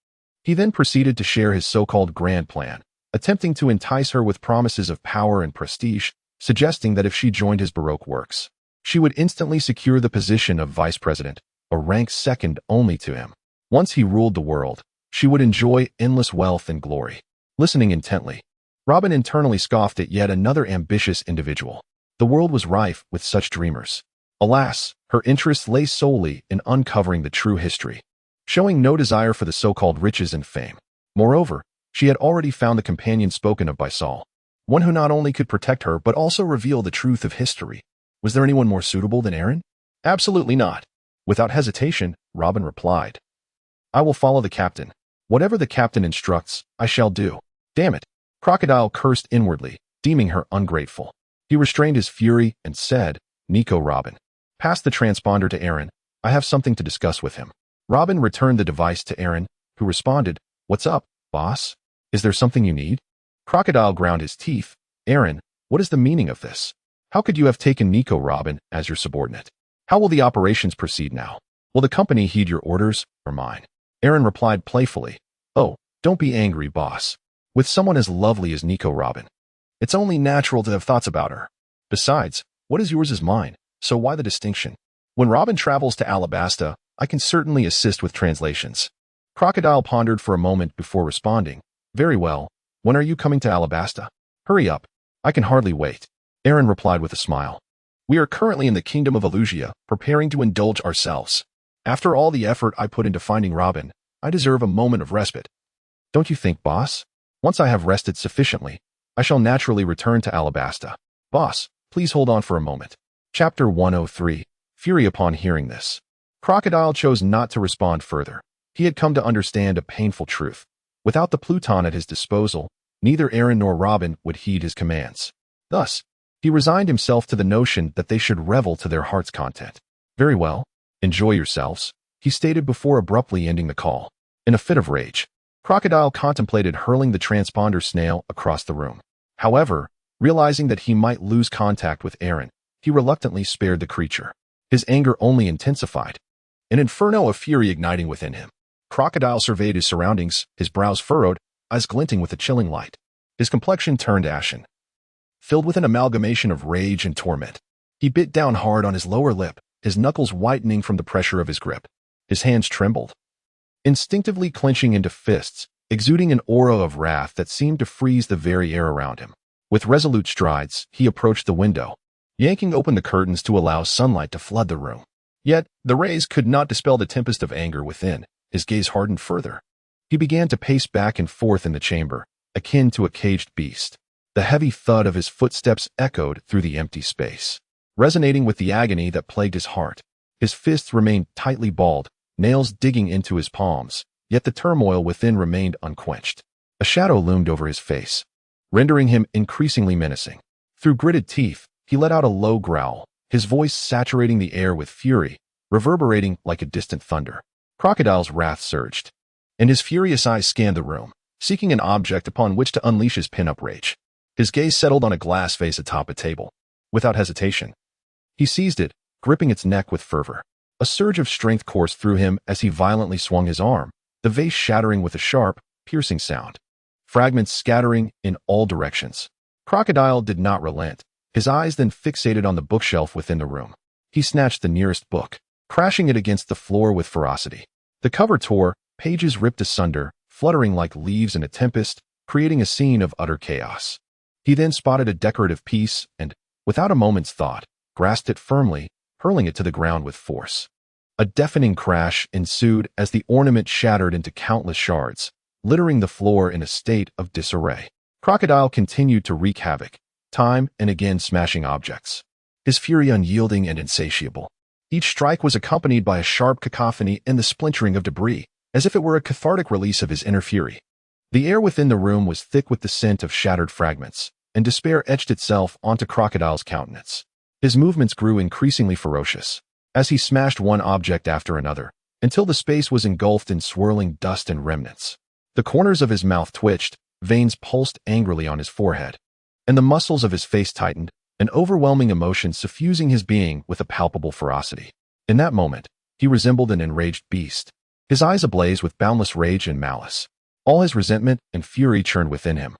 [SPEAKER 1] He then proceeded to share his so-called grand plan, attempting to entice her with promises of power and prestige, suggesting that if she joined his Baroque works, she would instantly secure the position of vice president, a rank second only to him. Once he ruled the world, she would enjoy endless wealth and glory. Listening intently, Robin internally scoffed at yet another ambitious individual. The world was rife with such dreamers. Alas, her interests lay solely in uncovering the true history, showing no desire for the so-called riches and fame. Moreover, She had already found the companion spoken of by Saul, one who not only could protect her but also reveal the truth of history. Was there anyone more suitable than Aaron? Absolutely not. Without hesitation, Robin replied. I will follow the captain. Whatever the captain instructs, I shall do. Damn it. Crocodile cursed inwardly, deeming her ungrateful. He restrained his fury and said, Nico Robin. Pass the transponder to Aaron. I have something to discuss with him. Robin returned the device to Aaron, who responded, What's up, boss? Is there something you need? Crocodile ground his teeth. Aaron, what is the meaning of this? How could you have taken Nico Robin as your subordinate? How will the operations proceed now? Will the company heed your orders or mine? Aaron replied playfully, Oh, don't be angry, boss. With someone as lovely as Nico Robin, it's only natural to have thoughts about her. Besides, what is yours is mine, so why the distinction? When Robin travels to Alabasta, I can certainly assist with translations. Crocodile pondered for a moment before responding, Very well. When are you coming to Alabasta? Hurry up. I can hardly wait. Aaron replied with a smile. We are currently in the kingdom of Illusia, preparing to indulge ourselves. After all the effort I put into finding Robin, I deserve a moment of respite. Don't you think, boss? Once I have rested sufficiently, I shall naturally return to Alabasta. Boss, please hold on for a moment. Chapter 103. Fury upon hearing this. Crocodile chose not to respond further. He had come to understand a painful truth. Without the Pluton at his disposal, neither Aaron nor Robin would heed his commands. Thus, he resigned himself to the notion that they should revel to their heart's content. Very well. Enjoy yourselves, he stated before abruptly ending the call. In a fit of rage, Crocodile contemplated hurling the transponder snail across the room. However, realizing that he might lose contact with Aaron, he reluctantly spared the creature. His anger only intensified, an inferno of fury igniting within him. Crocodile surveyed his surroundings, his brows furrowed, eyes glinting with a chilling light. His complexion turned ashen, filled with an amalgamation of rage and torment. He bit down hard on his lower lip, his knuckles whitening from the pressure of his grip. His hands trembled, instinctively clenching into fists, exuding an aura of wrath that seemed to freeze the very air around him. With resolute strides, he approached the window, yanking open the curtains to allow sunlight to flood the room. Yet, the rays could not dispel the tempest of anger within. His gaze hardened further. He began to pace back and forth in the chamber, akin to a caged beast. The heavy thud of his footsteps echoed through the empty space, resonating with the agony that plagued his heart. His fists remained tightly balled, nails digging into his palms, yet the turmoil within remained unquenched. A shadow loomed over his face, rendering him increasingly menacing. Through gritted teeth, he let out a low growl, his voice saturating the air with fury, reverberating like a distant thunder. Crocodile's wrath surged, and his furious eyes scanned the room, seeking an object upon which to unleash his pin-up rage. His gaze settled on a glass vase atop a table. Without hesitation, he seized it, gripping its neck with fervor. A surge of strength coursed through him as he violently swung his arm, the vase shattering with a sharp, piercing sound, fragments scattering in all directions. Crocodile did not relent, his eyes then fixated on the bookshelf within the room. He snatched the nearest book, crashing it against the floor with ferocity. The cover tore, pages ripped asunder, fluttering like leaves in a tempest, creating a scene of utter chaos. He then spotted a decorative piece and, without a moment's thought, grasped it firmly, hurling it to the ground with force. A deafening crash ensued as the ornament shattered into countless shards, littering the floor in a state of disarray. Crocodile continued to wreak havoc, time and again smashing objects, his fury unyielding and insatiable. Each strike was accompanied by a sharp cacophony and the splintering of debris, as if it were a cathartic release of his inner fury. The air within the room was thick with the scent of shattered fragments, and despair etched itself onto Crocodile's countenance. His movements grew increasingly ferocious, as he smashed one object after another, until the space was engulfed in swirling dust and remnants. The corners of his mouth twitched, veins pulsed angrily on his forehead, and the muscles of his face tightened, an overwhelming emotion suffusing his being with a palpable ferocity. In that moment, he resembled an enraged beast, his eyes ablaze with boundless rage and malice. All his resentment and fury churned within him,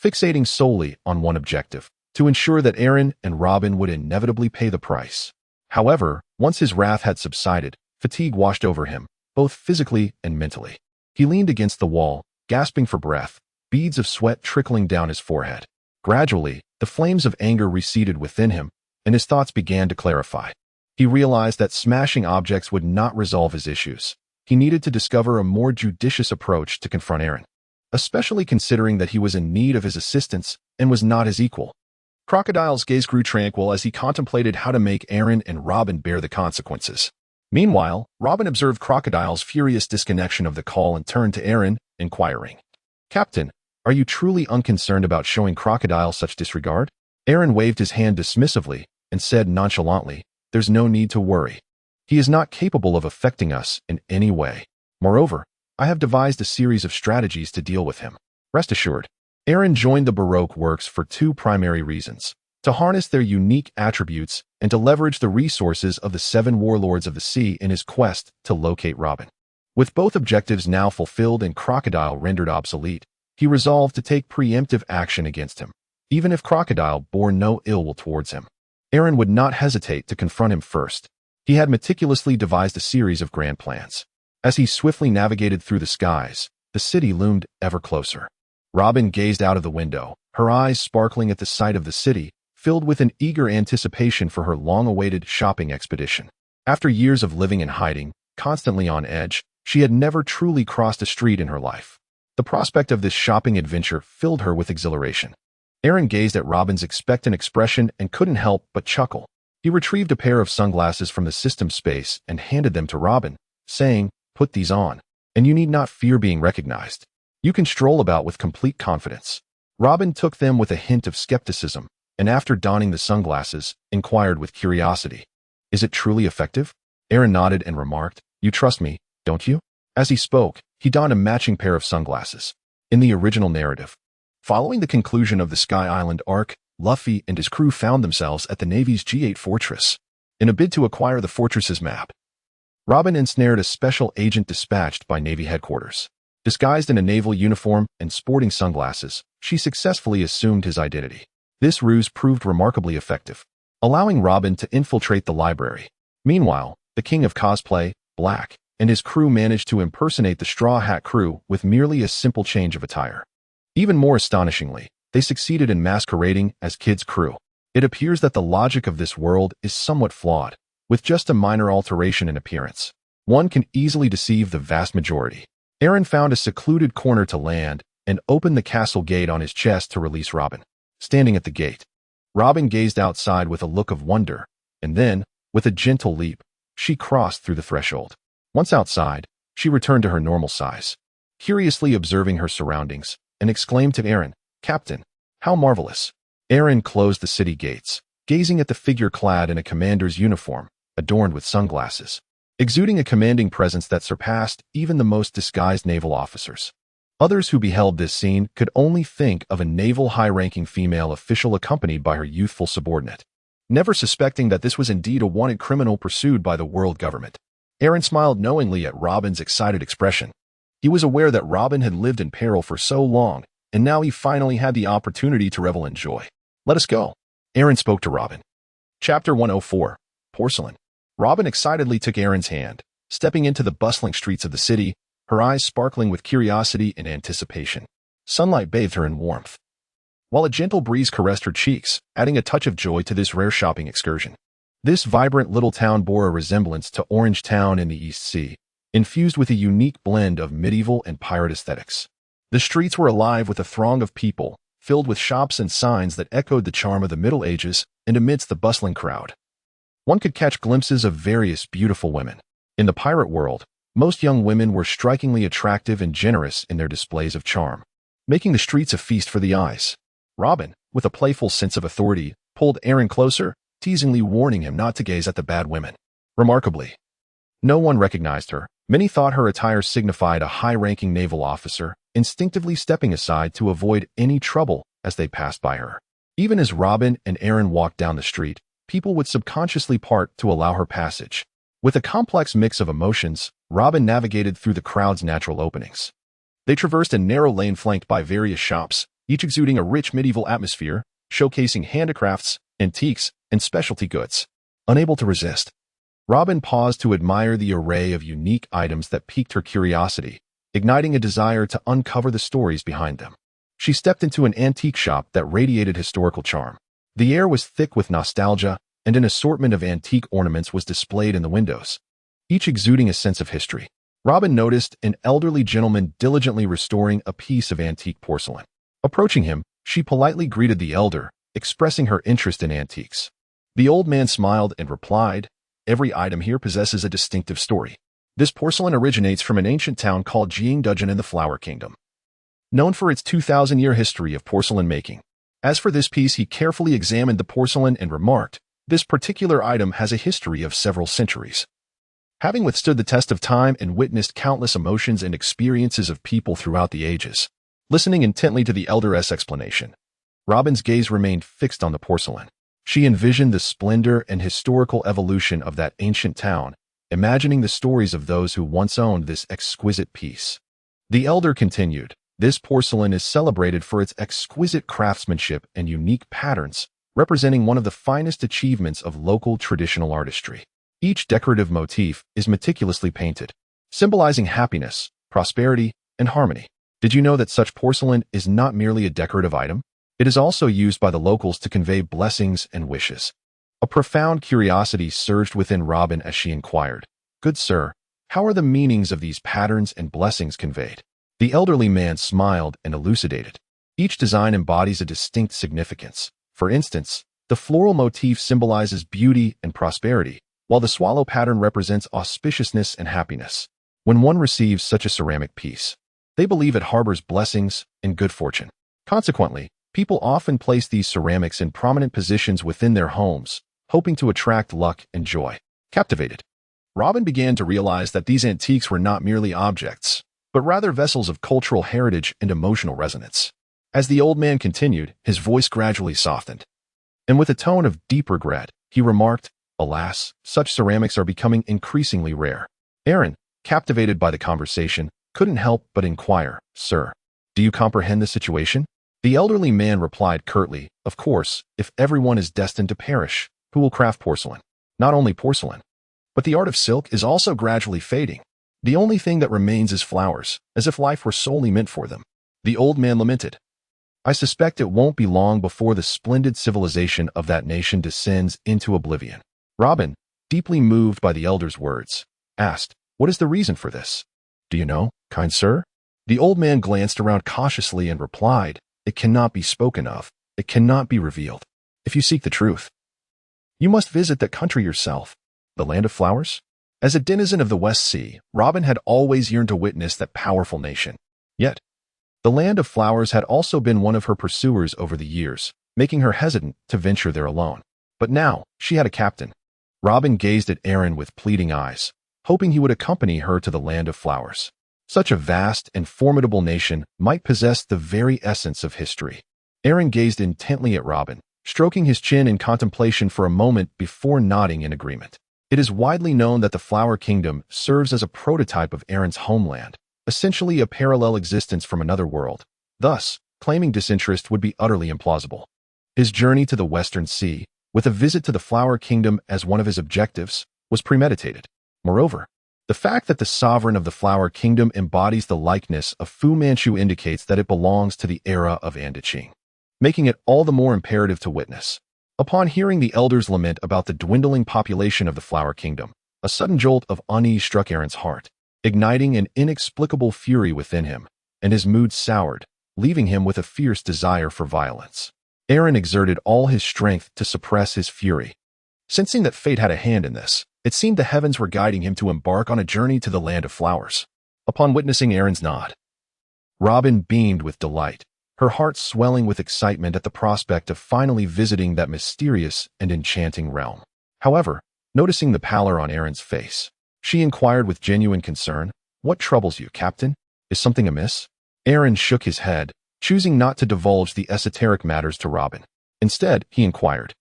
[SPEAKER 1] fixating solely on one objective, to ensure that Aaron and Robin would inevitably pay the price. However, once his wrath had subsided, fatigue washed over him, both physically and mentally. He leaned against the wall, gasping for breath, beads of sweat trickling down his forehead. Gradually, the flames of anger receded within him, and his thoughts began to clarify. He realized that smashing objects would not resolve his issues. He needed to discover a more judicious approach to confront Aaron. especially considering that he was in need of his assistance and was not his equal. Crocodile's gaze grew tranquil as he contemplated how to make Aaron and Robin bear the consequences. Meanwhile, Robin observed Crocodile's furious disconnection of the call and turned to Aaron, inquiring, "Captain, are you truly unconcerned about showing Crocodile such disregard?" Aaron waved his hand dismissively and said nonchalantly, "There's no need to worry. He is not capable of affecting us in any way. Moreover, I have devised a series of strategies to deal with him. Rest assured." Aaron joined the Baroque works for two primary reasons: to harness their unique attributes and to leverage the resources of the 7 warlords of the sea in his quest to locate Robin. With both objectives now fulfilled and Crocodile rendered obsolete, he resolved to take preemptive action against him, even if Crocodile bore no ill will towards him. Aaron would not hesitate to confront him first. He had meticulously devised a series of grand plans. As he swiftly navigated through the skies, the city loomed ever closer. Robin gazed out of the window, her eyes sparkling at the sight of the city, filled with an eager anticipation for her long-awaited shopping expedition. After years of living in hiding, constantly on edge, she had never truly crossed a street in her life. The prospect of this shopping adventure filled her with exhilaration. Aaron gazed at Robin's expectant expression and couldn't help but chuckle. He retrieved a pair of sunglasses from the system space and handed them to Robin, saying, "Put these on, and you need not fear being recognized. You can stroll about with complete confidence." Robin took them with a hint of skepticism, and after donning the sunglasses, inquired with curiosity, "Is it truly effective?" Aaron nodded and remarked, "You trust me, don't you?" As he spoke, he donned a matching pair of sunglasses. In the original narrative, following the conclusion of the Sky Island arc, Luffy and his crew found themselves at the Navy's G8 fortress. In a bid to acquire the fortress's map, Robin ensnared a special agent dispatched by Navy headquarters. Disguised in a naval uniform and sporting sunglasses, she successfully assumed his identity. This ruse proved remarkably effective, allowing Robin to infiltrate the library. Meanwhile, the king of cosplay, Black, and his crew managed to impersonate the Straw Hat crew with merely a simple change of attire. Even more astonishingly, they succeeded in masquerading as Kid's crew. It appears that the logic of this world is somewhat flawed. With just a minor alteration in appearance, one can easily deceive the vast majority. Aaron found a secluded corner to land and opened the castle gate on his chest to release Robin. Standing at the gate, Robin gazed outside with a look of wonder, and then, with a gentle leap, she crossed through the threshold. Once outside, she returned to her normal size, curiously observing her surroundings, and exclaimed to Aaron, "Captain, how marvelous." Aaron closed the city gates, gazing at the figure clad in a commander's uniform, adorned with sunglasses, exuding a commanding presence that surpassed even the most disguised naval officers. Others who beheld this scene could only think of a naval high-ranking female official accompanied by her youthful subordinate, never suspecting that this was indeed a wanted criminal pursued by the world government. Aaron smiled knowingly at Robin's excited expression. He was aware that Robin had lived in peril for so long, and now he finally had the opportunity to revel in joy. "Let us go," Aaron spoke to Robin. Chapter 104, Porcelain. Robin excitedly took Aaron's hand, stepping into the bustling streets of the city, her eyes sparkling with curiosity and anticipation. Sunlight bathed her in warmth, while a gentle breeze caressed her cheeks, adding a touch of joy to this rare shopping excursion. This vibrant little town bore a resemblance to Orange Town in the East Sea, infused with a unique blend of medieval and pirate aesthetics. The streets were alive with a throng of people, filled with shops and signs that echoed the charm of the Middle Ages, and amidst the bustling crowd, one could catch glimpses of various beautiful women. In the pirate world, most young women were strikingly attractive and generous in their displays of charm, making the streets a feast for the eyes. Robin, with a playful sense of authority, pulled Aaron closer, teasingly warning him not to gaze at the bad women. Remarkably, no one recognized her. Many thought her attire signified a high-ranking naval officer, instinctively stepping aside to avoid any trouble as they passed by her. Even as Robin and Aaron walked down the street, people would subconsciously part to allow her passage. With a complex mix of emotions, Robin navigated through the crowd's natural openings. They traversed a narrow lane flanked by various shops, each exuding a rich medieval atmosphere, showcasing handicrafts, antiques, and specialty goods. Unable to resist, Robin paused to admire the array of unique items that piqued her curiosity, igniting a desire to uncover the stories behind them. She stepped into an antique shop that radiated historical charm. The air was thick with nostalgia, and an assortment of antique ornaments was displayed in the windows, each exuding a sense of history. Robin noticed an elderly gentleman diligently restoring a piece of antique porcelain. Approaching him, she politely greeted the elder, expressing her interest in antiques. The old man smiled and replied, "Every item here possesses a distinctive story. This porcelain originates from an ancient town called Jingdugin in the Flower Kingdom, known for its 2,000-year history of porcelain making. As for this piece, he carefully examined the porcelain and remarked, this particular item has a history of several centuries. Having withstood the test of time and witnessed countless emotions and experiences of people throughout the ages." Listening intently to the elder's explanation, Robin's gaze remained fixed on the porcelain. She envisioned the splendor and historical evolution of that ancient town, imagining the stories of those who once owned this exquisite piece. The elder continued, "This porcelain is celebrated for its exquisite craftsmanship and unique patterns, representing one of the finest achievements of local traditional artistry. Each decorative motif is meticulously painted, symbolizing happiness, prosperity, and harmony. Did you know that such porcelain is not merely a decorative item? It is also used by the locals to convey blessings and wishes." A profound curiosity surged within Robin as she inquired, "Good sir, how are the meanings of these patterns and blessings conveyed?" The elderly man smiled and elucidated. Each design embodies a distinct significance. For instance, the floral motif symbolizes beauty and prosperity, while the swallow pattern represents auspiciousness and happiness. When one receives such a ceramic piece, they believe it harbors blessings and good fortune. Consequently, people often place these ceramics in prominent positions within their homes, hoping to attract luck and joy. Captivated, Robin began to realize that these antiques were not merely objects, but rather vessels of cultural heritage and emotional resonance. As the old man continued, his voice gradually softened, and with a tone of deep regret, he remarked, "Alas, such ceramics are becoming increasingly rare." Aaron, captivated by the conversation, couldn't help but inquire, "Sir, do you comprehend the situation?" The elderly man replied curtly, "Of course, if everyone is destined to perish, who will craft porcelain? Not only porcelain, but the art of silk is also gradually fading. The only thing that remains is flowers, as if life were solely meant for them." The old man lamented, "I suspect it won't be long before the splendid civilization of that nation descends into oblivion." Robin, deeply moved by the elder's words, asked, "What is the reason for this? Do you know, kind sir?" The old man glanced around cautiously and replied, "It cannot be spoken of. It cannot be revealed. If you seek the truth, you must visit that country yourself, the land of flowers." As a denizen of the West Sea, Robin had always yearned to witness that powerful nation. Yet, the land of flowers had also been one of her pursuers over the years, making her hesitant to venture there alone. But now, she had a captain. Robin gazed at Aaron with pleading eyes, hoping he would accompany her to the land of flowers. Such a vast and formidable nation might possess the very essence of history. Aaron gazed intently at Robin, stroking his chin in contemplation for a moment before nodding in agreement. It is widely known that the Flower Kingdom serves as a prototype of Aaron's homeland, essentially a parallel existence from another world. Thus, claiming disinterest would be utterly implausible. His journey to the Western Sea, with a visit to the Flower Kingdom as one of his objectives, was premeditated. Moreover, the fact that the sovereign of the Flower Kingdom embodies the likeness of Fu Manchu indicates that it belongs to the era of bandits, making it all the more imperative to witness. Upon hearing the elder's lament about the dwindling population of the Flower Kingdom, a sudden jolt of unease struck Aaron's heart, igniting an inexplicable fury within him, and his mood soured, leaving him with a fierce desire for violence. Aaron exerted all his strength to suppress his fury. Sensing that fate had a hand in this, it seemed the heavens were guiding him to embark on a journey to the land of flowers. Upon witnessing Aaron's nod, Robin beamed with delight, her heart swelling with excitement at the prospect of finally visiting that mysterious and enchanting realm. However, noticing the pallor on Aaron's face, she inquired with genuine concern, "What troubles you, Captain? Is something amiss?" Aaron shook his head, choosing not to divulge the esoteric matters to Robin. Instead, he inquired,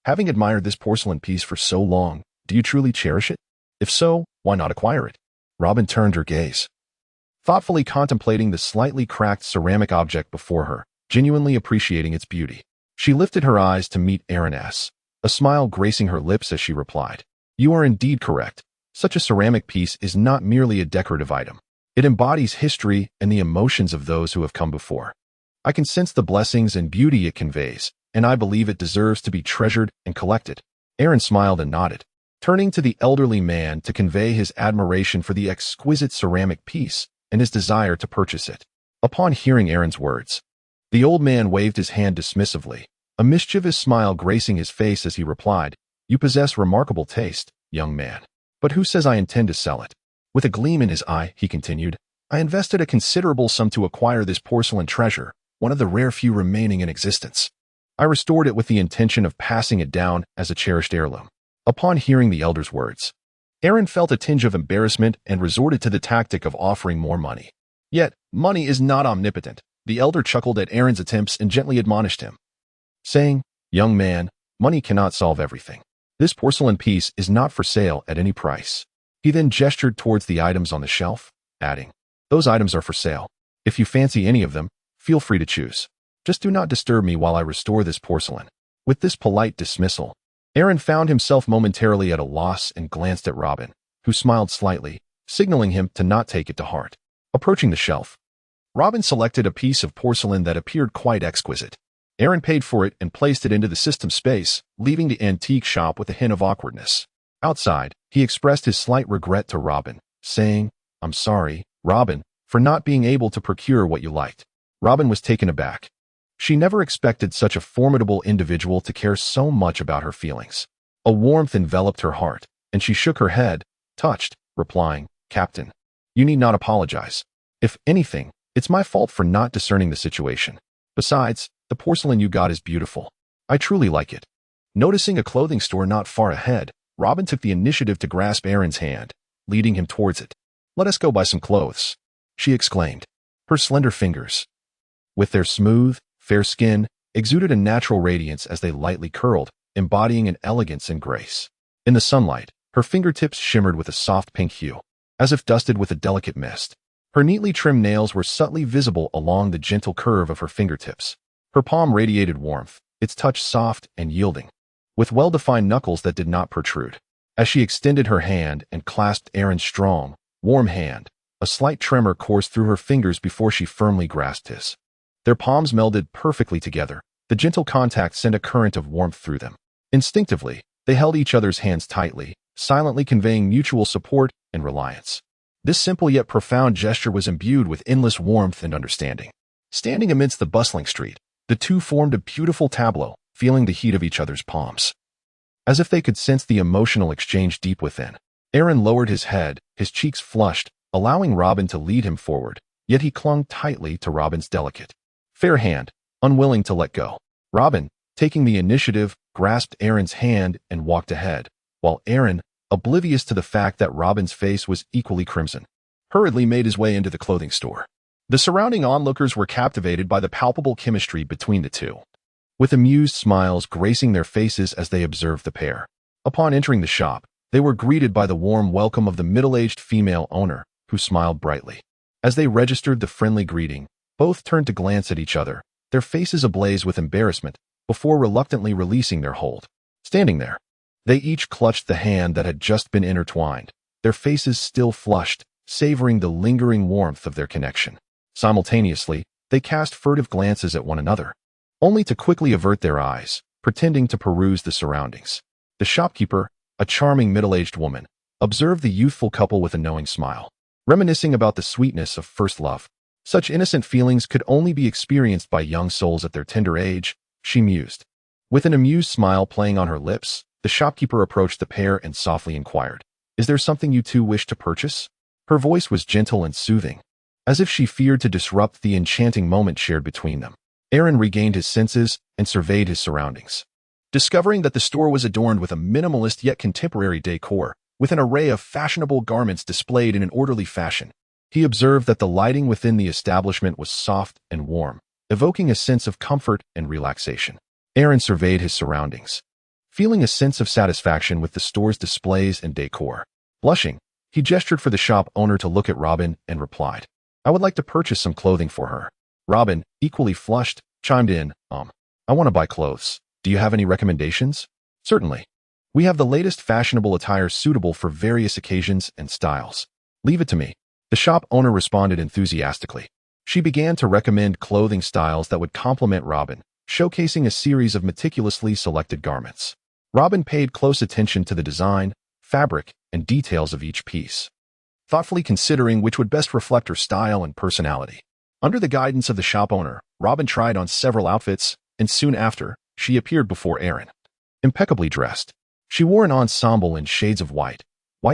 [SPEAKER 1] "Having admired this porcelain piece for so long, do you truly cherish it? If so, why not acquire it?" Robin turned her gaze, thoughtfully contemplating the slightly cracked ceramic object before her, genuinely appreciating its beauty. She lifted her eyes to meet Aaron's, a smile gracing her lips as she replied, "You are indeed correct. Such a ceramic piece is not merely a decorative item. It embodies history and the emotions of those who have come before. I can sense the blessings and beauty it conveys, and I believe it deserves to be treasured and collected." Aaron smiled and nodded, turning to the elderly man to convey his admiration for the exquisite ceramic piece and his desire to purchase it. Upon hearing Aaron's words, the old man waved his hand dismissively, a mischievous smile gracing his face as he replied, "You possess remarkable taste, young man. But who says I intend to sell it?" With a gleam in his eye, he continued, "I invested a considerable sum to acquire this porcelain treasure, one of the rare few remaining in existence. I restored it with the intention of passing it down as a cherished heirloom." Upon hearing the elder's words, Aaron felt a tinge of embarrassment and resorted to the tactic of offering more money. Yet, money is not omnipotent. The elder chuckled at Aaron's attempts and gently admonished him, saying, "Young man, money cannot solve everything. This porcelain piece is not for sale at any price." He then gestured towards the items on the shelf, adding, "Those items are for sale. If you fancy any of them, feel free to choose. Just do not disturb me while I restore this porcelain." With this polite dismissal, Aaron found himself momentarily at a loss and glanced at Robin, who smiled slightly, signaling him to not take it to heart. Approaching the shelf, Robin selected a piece of porcelain that appeared quite exquisite. Aaron paid for it and placed it into the system space, leaving the antique shop with a hint of awkwardness. Outside, he expressed his slight regret to Robin, saying, "I'm sorry, Robin, for not being able to procure what you liked." Robin was taken aback. She never expected such a formidable individual to care so much about her feelings. A warmth enveloped her heart, and she shook her head, touched, replying, "Captain, you need not apologize. If anything, it's my fault for not discerning the situation. Besides, the porcelain you got is beautiful. I truly like it." Noticing a clothing store not far ahead, Robin took the initiative to grasp Aaron's hand, leading him towards it. "Let us go buy some clothes," she exclaimed. Her slender fingers, with their smooth, fair skin, exuded a natural radiance as they lightly curled, embodying an elegance and grace. In the sunlight, her fingertips shimmered with a soft pink hue, as if dusted with a delicate mist. Her neatly trimmed nails were subtly visible along the gentle curve of her fingertips. Her palm radiated warmth, its touch soft and yielding, with well-defined knuckles that did not protrude. As she extended her hand and clasped Aaron's strong, warm hand, a slight tremor coursed through her fingers before she firmly grasped his. Their palms melded perfectly together. The gentle contact sent a current of warmth through them. Instinctively, they held each other's hands tightly, silently conveying mutual support and reliance. This simple yet profound gesture was imbued with endless warmth and understanding. Standing amidst the bustling street, the two formed a beautiful tableau, feeling the heat of each other's palms, as if they could sense the emotional exchange deep within. Aaron lowered his head, his cheeks flushed, allowing Robin to lead him forward, yet he clung tightly to Robin's delicate, fair hand, unwilling to let go. Robin, taking the initiative, grasped Aaron's hand and walked ahead, while Aaron, oblivious to the fact that Robin's face was equally crimson, hurriedly made his way into the clothing store. The surrounding onlookers were captivated by the palpable chemistry between the two, with amused smiles gracing their faces as they observed the pair. Upon entering the shop, they were greeted by the warm welcome of the middle-aged female owner, who smiled brightly. As they registered the friendly greeting, both turned to glance at each other, their faces ablaze with embarrassment, before reluctantly releasing their hold. Standing there, they each clutched the hand that had just been intertwined, their faces still flushed, savoring the lingering warmth of their connection. Simultaneously, they cast furtive glances at one another, only to quickly avert their eyes, pretending to peruse the surroundings. The shopkeeper, a charming middle-aged woman, observed the youthful couple with a knowing smile, reminiscing about the sweetness of first love. Such innocent feelings could only be experienced by young souls at their tender age, she mused. With an amused smile playing on her lips, the shopkeeper approached the pair and softly inquired, "Is there something you two wish to purchase?" Her voice was gentle and soothing, as if she feared to disrupt the enchanting moment shared between them. Aaron regained his senses and surveyed his surroundings, discovering that the store was adorned with a minimalist yet contemporary decor, with an array of fashionable garments displayed in an orderly fashion. He observed that the lighting within the establishment was soft and warm, evoking a sense of comfort and relaxation. Aaron surveyed his surroundings, feeling a sense of satisfaction with the store's displays and decor. Blushing, he gestured for the shop owner to look at Robin and replied, "I would like to purchase some clothing for her." Robin, equally flushed, chimed in, "I want to buy clothes. Do you have any recommendations?" "Certainly. We have the latest fashionable attire suitable for various occasions and styles. Leave it to me." The shop owner responded enthusiastically. She began to recommend clothing styles that would complement Robin, showcasing a series of meticulously selected garments. Robin paid close attention to the design, fabric, and details of each piece, thoughtfully considering which would best reflect her style and personality. Under the guidance of the shop owner, Robin tried on several outfits, and soon after, she appeared before Aaron. Impeccably dressed, she wore an ensemble in shades of white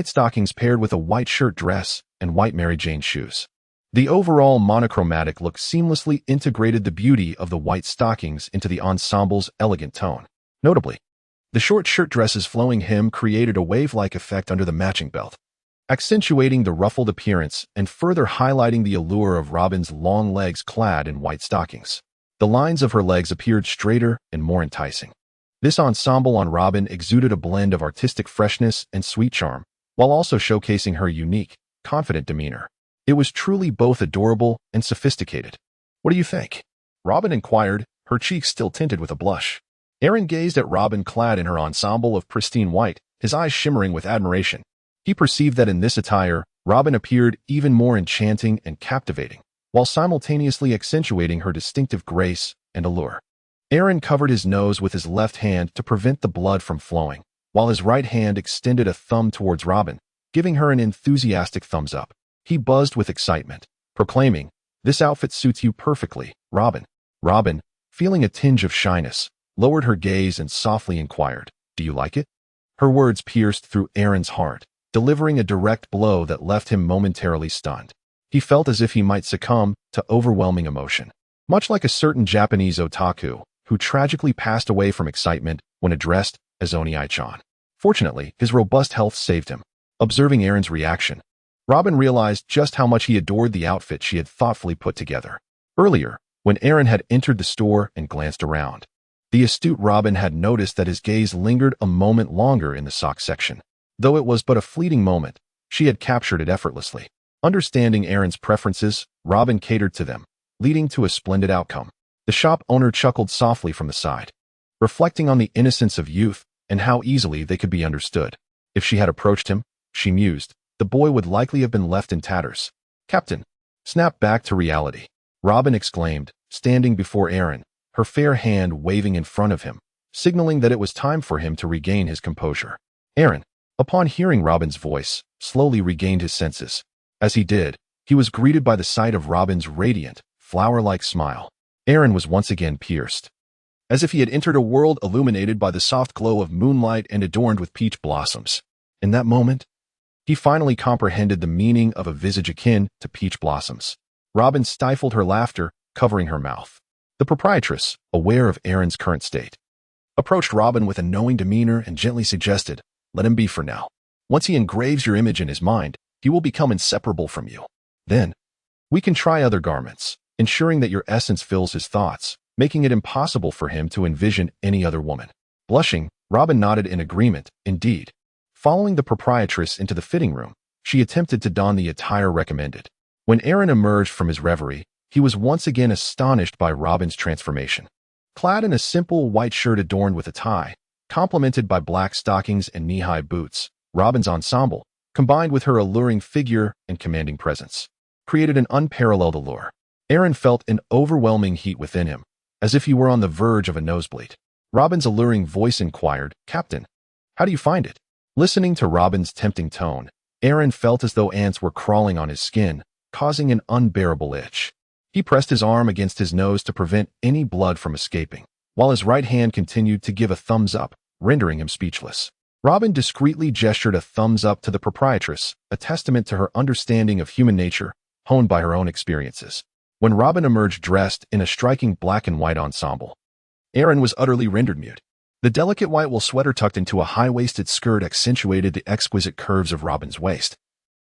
[SPEAKER 1] stockings paired with a white shirt dress, and white Mary Jane shoes. The overall monochromatic look seamlessly integrated the beauty of the white stockings into the ensemble's elegant tone. Notably, the short shirt dress's flowing hem created a wave-like effect under the matching belt, accentuating the ruffled appearance and further highlighting the allure of Robin's long legs clad in white stockings. The lines of her legs appeared straighter and more enticing. This ensemble on Robin exuded a blend of artistic freshness and sweet charm, while also showcasing her unique, confident demeanor. It was truly both adorable and sophisticated. "What do you think?" Robin inquired, her cheeks still tinted with a blush. Aaron gazed at Robin clad in her ensemble of pristine white, his eyes shimmering with admiration. He perceived that in this attire, Robin appeared even more enchanting and captivating, while simultaneously accentuating her distinctive grace and allure. Aaron covered his nose with his left hand to prevent the blood from flowing, while his right hand extended a thumb towards Robin, giving her an enthusiastic thumbs up. He buzzed with excitement, proclaiming, "This outfit suits you perfectly, Robin." Robin, feeling a tinge of shyness, lowered her gaze and softly inquired, "Do you like it?" Her words pierced through Aaron's heart, delivering a direct blow that left him momentarily stunned. He felt as if he might succumb to overwhelming emotion, much like a certain Japanese otaku who tragically passed away from excitement when addressed as Oni-chan. Fortunately, his robust health saved him. Observing Aaron's reaction, Robin realized just how much he adored the outfit she had thoughtfully put together. Earlier, when Aaron had entered the store and glanced around, the astute Robin had noticed that his gaze lingered a moment longer in the sock section. Though it was but a fleeting moment, she had captured it effortlessly. Understanding Aaron's preferences, Robin catered to them, leading to a splendid outcome. The shop owner chuckled softly from the side, reflecting on the innocence of youth and how easily they could be understood. If she had approached him, she mused, the boy would likely have been left in tatters. "Captain, snap back to reality," Robin exclaimed, standing before Aaron, her fair hand waving in front of him, signaling that it was time for him to regain his composure. Aaron, upon hearing Robin's voice, slowly regained his senses. As he did, he was greeted by the sight of Robin's radiant, flower-like smile. Aaron was once again pierced, as if he had entered a world illuminated by the soft glow of moonlight and adorned with peach blossoms. In that moment, he finally comprehended the meaning of a visage akin to peach blossoms. Robin stifled her laughter, covering her mouth. The proprietress, aware of Aaron's current state, approached Robin with a knowing demeanor and gently suggested, "Let him be for now. Once he engraves your image in his mind, he will become inseparable from you. Then, we can try other garments, ensuring that your essence fills his thoughts, making it impossible for him to envision any other woman." Blushing, Robin nodded in agreement. Indeed, following the proprietress into the fitting room, she attempted to don the attire recommended. When Aaron emerged from his reverie, he was once again astonished by Robin's transformation. Clad in a simple white shirt adorned with a tie, complemented by black stockings and knee-high boots, Robin's ensemble, combined with her alluring figure and commanding presence, created an unparalleled allure. Aaron felt an overwhelming heat within him, as if he were on the verge of a nosebleed. Robin's alluring voice inquired, "Captain, how do you find it?" Listening to Robin's tempting tone, Aaron felt as though ants were crawling on his skin, causing an unbearable itch. He pressed his arm against his nose to prevent any blood from escaping, while his right hand continued to give a thumbs up, rendering him speechless. Robin discreetly gestured a thumbs up to the proprietress, a testament to her understanding of human nature, honed by her own experiences. When Robin emerged dressed in a striking black and white ensemble, Aaron was utterly rendered mute. The delicate white wool sweater tucked into a high-waisted skirt accentuated the exquisite curves of Robin's waist,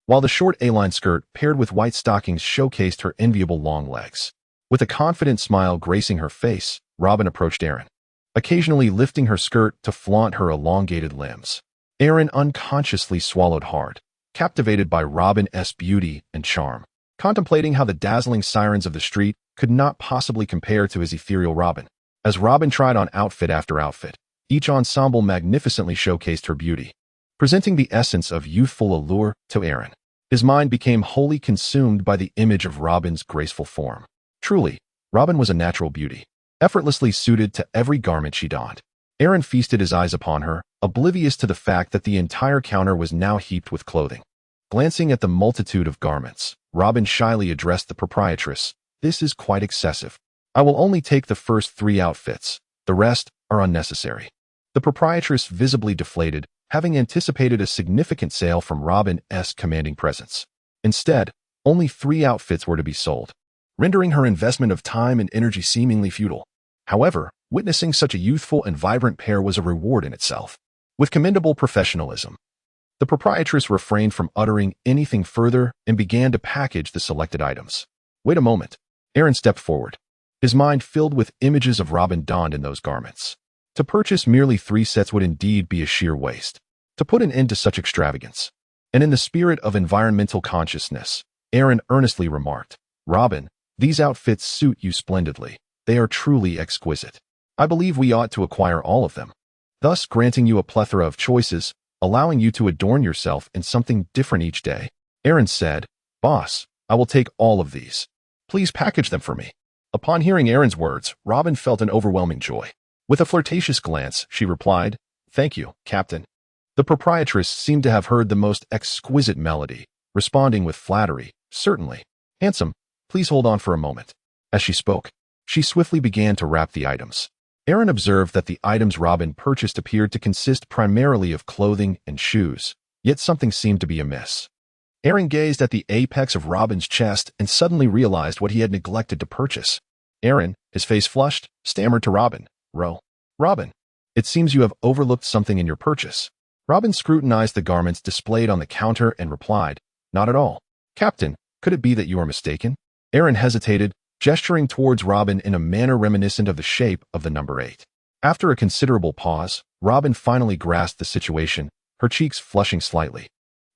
[SPEAKER 1] while the short A-line skirt paired with white stockings showcased her enviable long legs. With a confident smile gracing her face, Robin approached Aaron, occasionally lifting her skirt to flaunt her elongated limbs. Aaron unconsciously swallowed hard, captivated by Robin's beauty and charm, contemplating how the dazzling sirens of the street could not possibly compare to his ethereal Robin. As Robin tried on outfit after outfit, each ensemble magnificently showcased her beauty, presenting the essence of youthful allure to Aaron. His mind became wholly consumed by the image of Robin's graceful form. Truly, Robin was a natural beauty, effortlessly suited to every garment she donned. Aaron feasted his eyes upon her, oblivious to the fact that the entire counter was now heaped with clothing. Glancing at the multitude of garments, Robin shyly addressed the proprietress. "This is quite excessive. I will only take the first 3 outfits. The rest are unnecessary." The proprietress visibly deflated, having anticipated a significant sale from Robin's commanding presence. Instead, only 3 outfits were to be sold, rendering her investment of time and energy seemingly futile. However, witnessing such a youthful and vibrant pair was a reward in itself. With commendable professionalism, the proprietress refrained from uttering anything further and began to package the selected items. "Wait a moment." Aaron stepped forward, his mind filled with images of Robin donned in those garments. To purchase merely 3 sets would indeed be a sheer waste. To put an end to such extravagance, and in the spirit of environmental consciousness, Aaron earnestly remarked, "Robin, these outfits suit you splendidly. They are truly exquisite. I believe we ought to acquire all of them, thus granting you a plethora of choices, allowing you to adorn yourself in something different each day." Aaron said, "Boss, I will take all of these. Please package them for me." Upon hearing Aaron's words, Robin felt an overwhelming joy. With a flirtatious glance, she replied, "Thank you, Captain." The proprietress seemed to have heard the most exquisite melody, responding with flattery, "Certainly. Handsome, please hold on for a moment." As she spoke, she swiftly began to wrap the items. Aaron observed that the items Robin purchased appeared to consist primarily of clothing and shoes, yet something seemed to be amiss. Aaron gazed at the apex of Robin's chest and suddenly realized what he had neglected to purchase. Aaron, his face flushed, stammered to Robin, Robin, it seems you have overlooked something in your purchase." Robin scrutinized the garments displayed on the counter and replied, "Not at all. Captain, could it be that you are mistaken?" Aaron hesitated, gesturing towards Robin in a manner reminiscent of the shape of the number 8. After a considerable pause, Robin finally grasped the situation, her cheeks flushing slightly,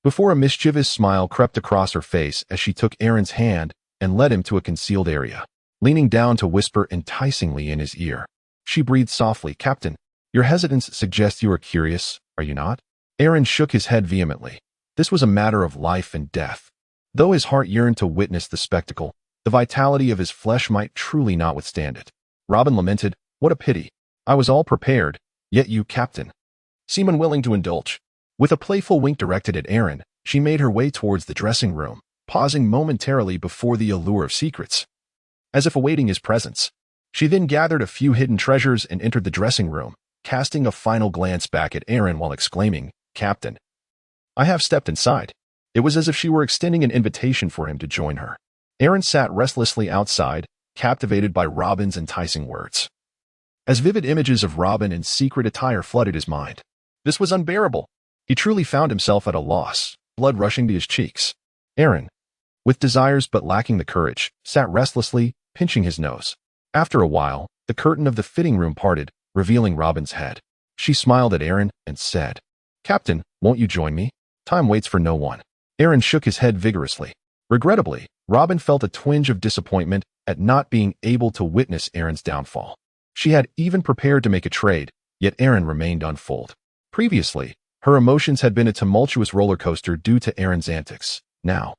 [SPEAKER 1] before a mischievous smile crept across her face as she took Aaron's hand and led him to a concealed area. Leaning down to whisper enticingly in his ear, she breathed softly, "Captain, your hesitance suggests you are curious, are you not?" Aaron shook his head vehemently. This was a matter of life and death. Though his heart yearned to witness the spectacle, the vitality of his flesh might truly not withstand it. Robin lamented, "What a pity. I was all prepared, yet you, Captain, seem unwilling to indulge." With a playful wink directed at Aaron, she made her way towards the dressing room, pausing momentarily before the allure of secrets, as if awaiting his presence. She then gathered a few hidden treasures and entered the dressing room, casting a final glance back at Aaron while exclaiming, "Captain, I have stepped inside." It was as if she were extending an invitation for him to join her. Aaron sat restlessly outside, captivated by Robin's enticing words. As vivid images of Robin in secret attire flooded his mind, this was unbearable. He truly found himself at a loss, blood rushing to his cheeks. Aaron, with desires but lacking the courage, sat restlessly, pinching his nose. After a while, the curtain of the fitting room parted, revealing Robin's head. She smiled at Aaron and said, "Captain, won't you join me? Time waits for no one." Aaron shook his head vigorously. Regrettably, Robin felt a twinge of disappointment at not being able to witness Aaron's downfall. She had even prepared to make a trade, yet Aaron remained unfooled. Previously, her emotions had been a tumultuous roller coaster due to Aaron's antics. Now,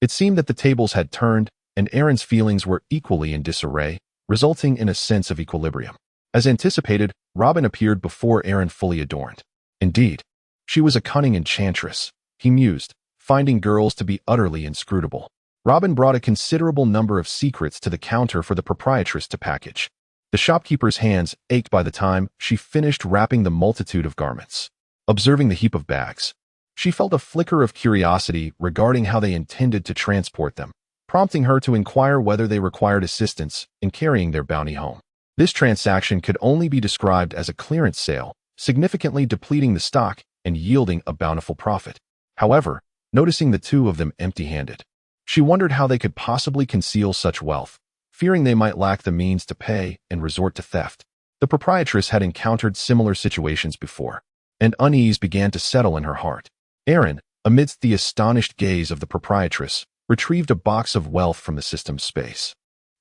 [SPEAKER 1] it seemed that the tables had turned, and Aaron's feelings were equally in disarray, resulting in a sense of equilibrium. As anticipated, Robin appeared before Aaron fully adorned. Indeed, she was a cunning enchantress, he mused, finding girls to be utterly inscrutable. Robin brought a considerable number of secrets to the counter for the proprietress to package. The shopkeeper's hands ached by the time she finished wrapping the multitude of garments. Observing the heap of bags, she felt a flicker of curiosity regarding how they intended to transport them, prompting her to inquire whether they required assistance in carrying their bounty home. This transaction could only be described as a clearance sale, significantly depleting the stock and yielding a bountiful profit. However, noticing the two of them empty-handed, she wondered how they could possibly conceal such wealth, fearing they might lack the means to pay and resort to theft. The proprietress had encountered similar situations before, and unease began to settle in her heart. Aaron, amidst the astonished gaze of the proprietress, retrieved a box of wealth from the system's space,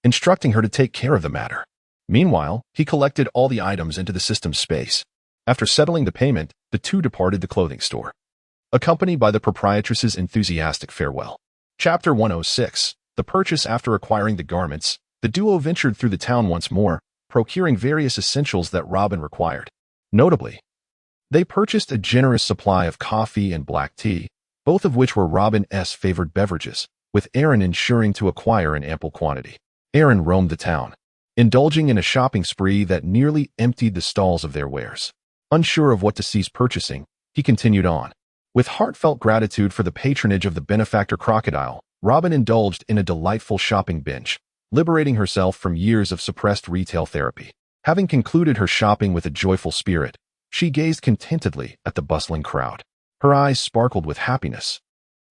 [SPEAKER 1] instructing her to take care of the matter. Meanwhile, he collected all the items into the system's space. After settling the payment, the two departed the clothing store, accompanied by the proprietress's enthusiastic farewell. Chapter 106. The purchase. After acquiring the garments, the duo ventured through the town once more, procuring various essentials that Robin required. Notably, they purchased a generous supply of coffee and black tea, both of which were Robin's favored beverages, with Aaron ensuring to acquire an ample quantity. Aaron roamed the town, indulging in a shopping spree that nearly emptied the stalls of their wares. Unsure of what to cease purchasing, he continued on. With heartfelt gratitude for the patronage of the benefactor crocodile, Robin indulged in a delightful shopping binge, liberating herself from years of suppressed retail therapy. Having concluded her shopping with a joyful spirit, she gazed contentedly at the bustling crowd. Her eyes sparkled with happiness,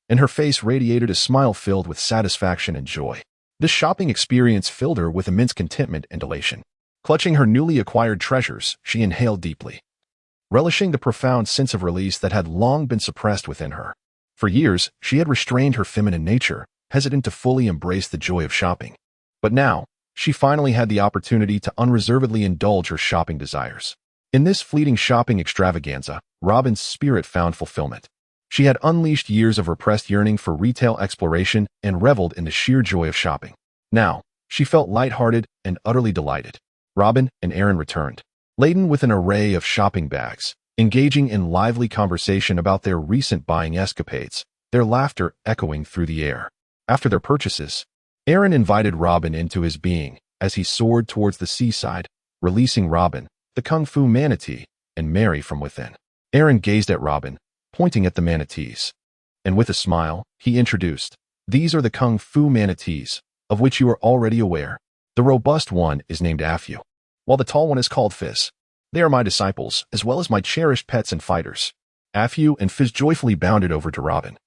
[SPEAKER 1] and her face radiated a smile filled with satisfaction and joy. This shopping experience filled her with immense contentment and elation. Clutching her newly acquired treasures, she inhaled deeply, relishing the profound sense of release that had long been suppressed within her. For years, she had restrained her feminine nature, hesitant to fully embrace the joy of shopping. But now, she finally had the opportunity to unreservedly indulge her shopping desires. In this fleeting shopping extravaganza, Robin's spirit found fulfillment. She had unleashed years of repressed yearning for retail exploration and reveled in the sheer joy of shopping. Now, she felt lighthearted and utterly delighted. Robin and Aaron returned, laden with an array of shopping bags, engaging in lively conversation about their recent buying escapades, their laughter echoing through the air. After their purchases, Aaron invited Robin into his being as he soared towards the seaside, releasing Robin, the kung fu manatee, and Mary from within. Aaron gazed at Robin, pointing at the manatees, and with a smile, he introduced, "These are the kung fu manatees, of which you are already aware. The robust one is named Afu, while the tall one is called Fizz. They are my disciples, as well as my cherished pets and fighters." Afu and Fizz joyfully bounded over to Robin,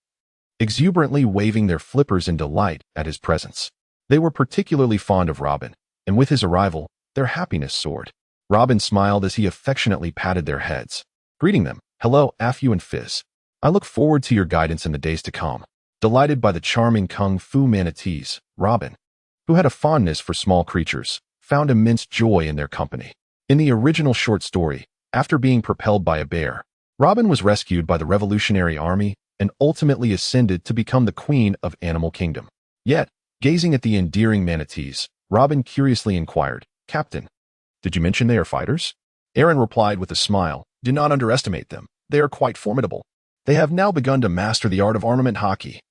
[SPEAKER 1] exuberantly waving their flippers in delight at his presence. They were particularly fond of Robin, and with his arrival, their happiness soared. Robin smiled as he affectionately patted their heads, greeting them, "Hello, Afu and Fizz. I look forward to your guidance in the days to come." Delighted by the charming kung fu manatees, Robin, who had a fondness for small creatures, found immense joy in their company. In the original short story, after being propelled by a bear, Robin was rescued by the Revolutionary Army and ultimately ascended to become the queen of Animal Kingdom. Yet, gazing at the endearing manatees, Robin curiously inquired, "Captain, did you mention they are fighters?" Aaron replied with a smile, "Do not underestimate them. They are quite formidable. They have now begun to master the art of armament hockey."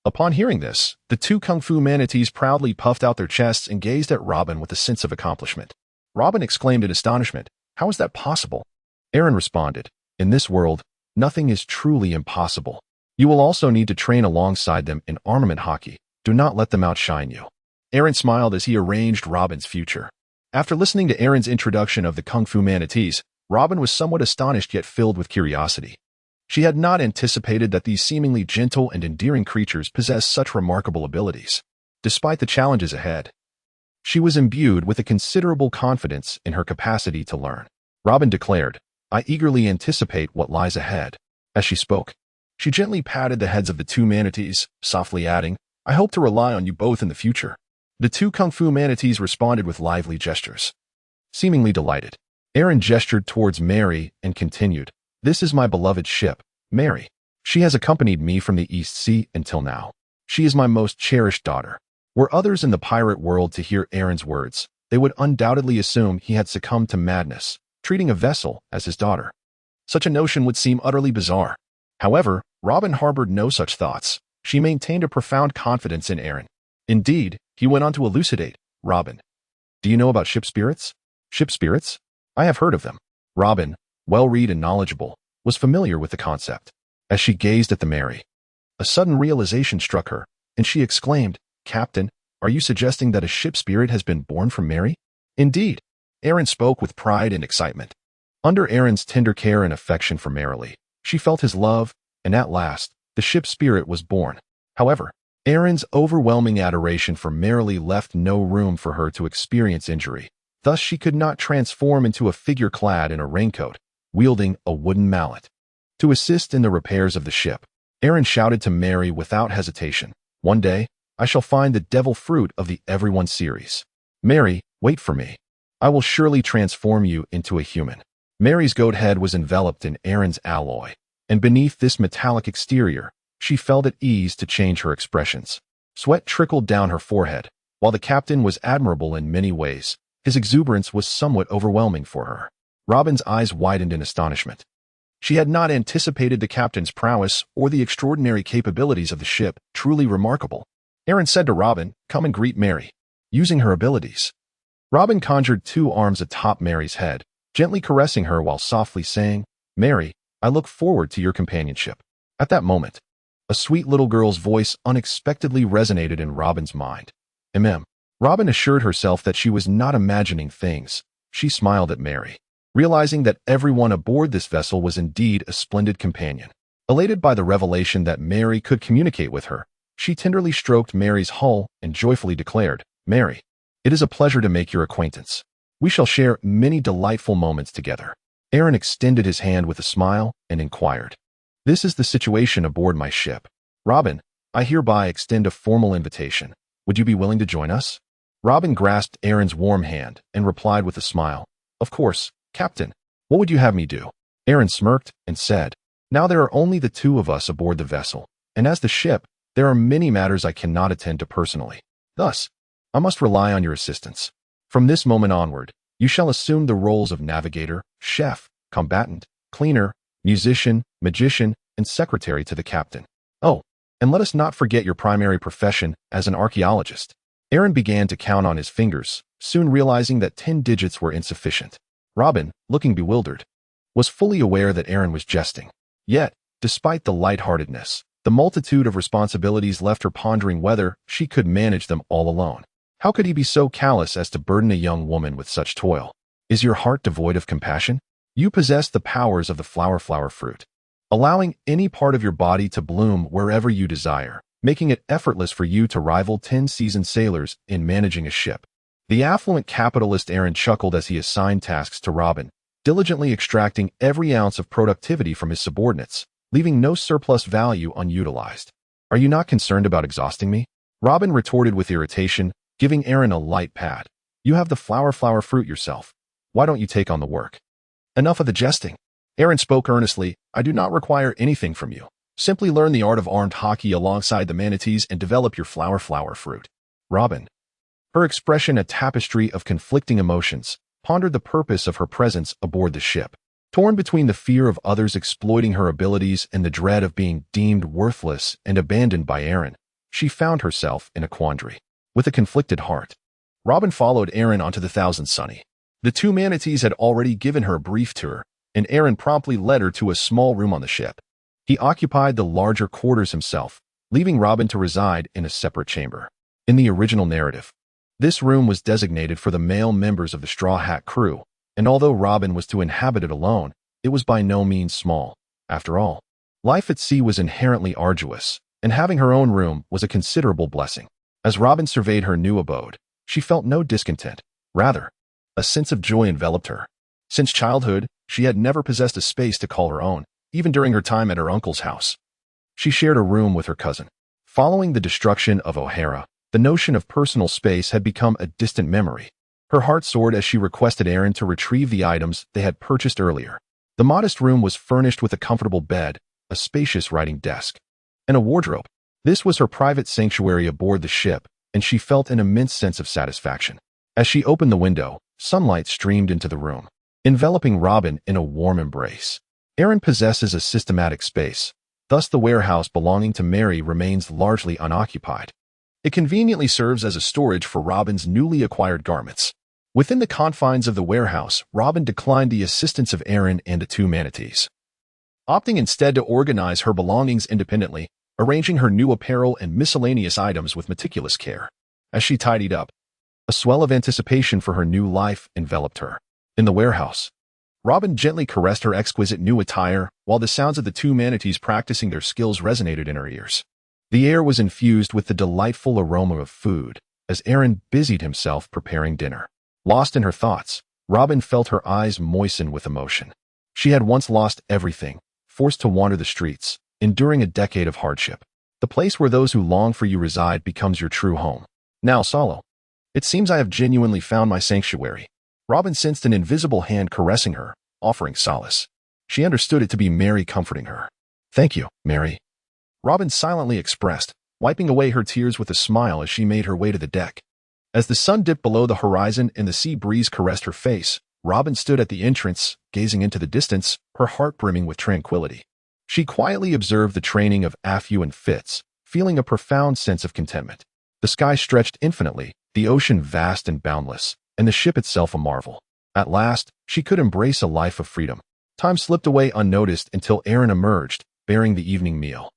[SPEAKER 1] Upon hearing this, the two kung fu manatees proudly puffed out their chests and gazed at Robin with a sense of accomplishment. Robin exclaimed in astonishment, "How is that possible?" Aaron responded, "In this world, nothing is truly impossible. You will also need to train alongside them in armament hockey. Do not let them outshine you." Aaron smiled as he arranged Robin's future. After listening to Aaron's introduction of the kung fu manatees, Robin was somewhat astonished yet filled with curiosity. She had not anticipated that these seemingly gentle and endearing creatures possessed such remarkable abilities. Despite the challenges ahead, she was imbued with a considerable confidence in her capacity to learn. Robin declared, "I eagerly anticipate what lies ahead." As she spoke, she gently patted the heads of the two manatees, softly adding, "I hope to rely on you both in the future." The two kung fu manatees responded with lively gestures. Seemingly delighted, Aaron gestured towards Mary and continued, "This is my beloved ship, Mary. She has accompanied me from the East Sea until now. She is my most cherished daughter." Were others in the pirate world to hear Aaron's words, they would undoubtedly assume he had succumbed to madness, treating a vessel as his daughter. Such a notion would seem utterly bizarre. However, Robin harbored no such thoughts. She maintained a profound confidence in Aaron. Indeed, he went on to elucidate, "Robin, do you know about ship spirits?" "Ship spirits? I have heard of them." Robin, well-read and knowledgeable, was familiar with the concept. As she gazed at the Mary, a sudden realization struck her, and she exclaimed, "Captain, are you suggesting that a ship spirit has been born from Mary?" "Indeed." Aaron spoke with pride and excitement. Under Aaron's tender care and affection for Merrily, she felt his love, and at last, the ship spirit was born. However, Aaron's overwhelming adoration for Merrily left no room for her to experience injury. Thus she could not transform into a figure clad in a raincoat, wielding a wooden mallet. To assist in the repairs of the ship, Aaron shouted to Mary without hesitation, "One day, I shall find the devil fruit of the Everyone series. Mary, wait for me. I will surely transform you into a human." Mary's goat head was enveloped in Aaron's alloy, and beneath this metallic exterior, she felt at ease to change her expressions. Sweat trickled down her forehead. While the captain was admirable in many ways, his exuberance was somewhat overwhelming for her. Robin's eyes widened in astonishment. She had not anticipated the captain's prowess or the extraordinary capabilities of the ship, truly remarkable. Aaron said to Robin, "Come and greet Mary." Using her abilities, Robin conjured two arms atop Mary's head, gently caressing her while softly saying, "Mary, I look forward to your companionship." At that moment, a sweet little girl's voice unexpectedly resonated in Robin's mind. Robin assured herself that she was not imagining things. She smiled at Mary, realizing that everyone aboard this vessel was indeed a splendid companion. Elated by the revelation that Mary could communicate with her, she tenderly stroked Mary's hull and joyfully declared, "Mary, it is a pleasure to make your acquaintance. We shall share many delightful moments together." Aaron extended his hand with a smile and inquired, "This is the situation aboard my ship. Robin, I hereby extend a formal invitation. Would you be willing to join us?" Robin grasped Aaron's warm hand and replied with a smile, "Of course, Captain. What would you have me do?" Aaron smirked and said, "Now there are only the two of us aboard the vessel, and as the ship, there are many matters I cannot attend to personally. Thus, I must rely on your assistance. From this moment onward, you shall assume the roles of navigator, chef, combatant, cleaner, musician, magician, and secretary to the captain. Oh, and let us not forget your primary profession as an archaeologist." Aaron began to count on his fingers, soon realizing that 10 digits were insufficient. Robin, looking bewildered, was fully aware that Aaron was jesting. Yet, despite the lightheartedness, the multitude of responsibilities left her pondering whether she could manage them all alone. How could he be so callous as to burden a young woman with such toil? Is your heart devoid of compassion? You possess the powers of the flower fruit, allowing any part of your body to bloom wherever you desire, making it effortless for you to rival 10 seasoned sailors in managing a ship. The affluent capitalist Aaron chuckled as he assigned tasks to Robin, diligently extracting every ounce of productivity from his subordinates, leaving no surplus value unutilized. "Are you not concerned about exhausting me?" Robin retorted with irritation, giving Aaron a light pat. "You have the flower fruit yourself. Why don't you take on the work?" "Enough of the jesting." Aaron spoke earnestly. "I do not require anything from you. Simply learn the art of armed hockey alongside the manatees and develop your flower fruit." Robin, her expression a tapestry of conflicting emotions, pondered the purpose of her presence aboard the ship. Torn between the fear of others exploiting her abilities and the dread of being deemed worthless and abandoned by Aaron, she found herself in a quandary. With a conflicted heart, Robin followed Aaron onto the Thousand Sunny. The two manatees had already given her a brief tour, and Aaron promptly led her to a small room on the ship. He occupied the larger quarters himself, leaving Robin to reside in a separate chamber. In the original narrative, this room was designated for the male members of the Straw Hat crew, and although Robin was to inhabit it alone, it was by no means small. After all, life at sea was inherently arduous, and having her own room was a considerable blessing. As Robin surveyed her new abode, she felt no discontent. Rather, a sense of joy enveloped her. Since childhood, she had never possessed a space to call her own, even during her time at her uncle's house. She shared a room with her cousin. Following the destruction of O'Hara, the notion of personal space had become a distant memory. Her heart soared as she requested Aaron to retrieve the items they had purchased earlier. The modest room was furnished with a comfortable bed, a spacious writing desk, and a wardrobe. This was her private sanctuary aboard the ship, and she felt an immense sense of satisfaction. As she opened the window, sunlight streamed into the room, enveloping Robin in a warm embrace. Aaron possesses a systematic space, thus the warehouse belonging to Mary remains largely unoccupied. It conveniently serves as a storage for Robin's newly acquired garments. Within the confines of the warehouse, Robin declined the assistance of Aaron and the two manatees, opting instead to organize her belongings independently, arranging her new apparel and miscellaneous items with meticulous care. As she tidied up, a swell of anticipation for her new life enveloped her. In the warehouse, Robin gently caressed her exquisite new attire, while the sounds of the two manatees practicing their skills resonated in her ears. The air was infused with the delightful aroma of food, as Aaron busied himself preparing dinner. Lost in her thoughts, Robin felt her eyes moisten with emotion. She had once lost everything, forced to wander the streets, enduring a decade of hardship. The place where those who long for you reside becomes your true home. Now, Solo, it seems I have genuinely found my sanctuary. Robin sensed an invisible hand caressing her, offering solace. She understood it to be Mary comforting her. "Thank you, Mary," Robin silently expressed, wiping away her tears with a smile as she made her way to the deck. As the sun dipped below the horizon and the sea breeze caressed her face, Robin stood at the entrance, gazing into the distance, her heart brimming with tranquility. She quietly observed the training of Afu and Fitz, feeling a profound sense of contentment. The sky stretched infinitely, the ocean vast and boundless, and the ship itself a marvel. At last, she could embrace a life of freedom. Time slipped away unnoticed until Aaron emerged, bearing the evening meal.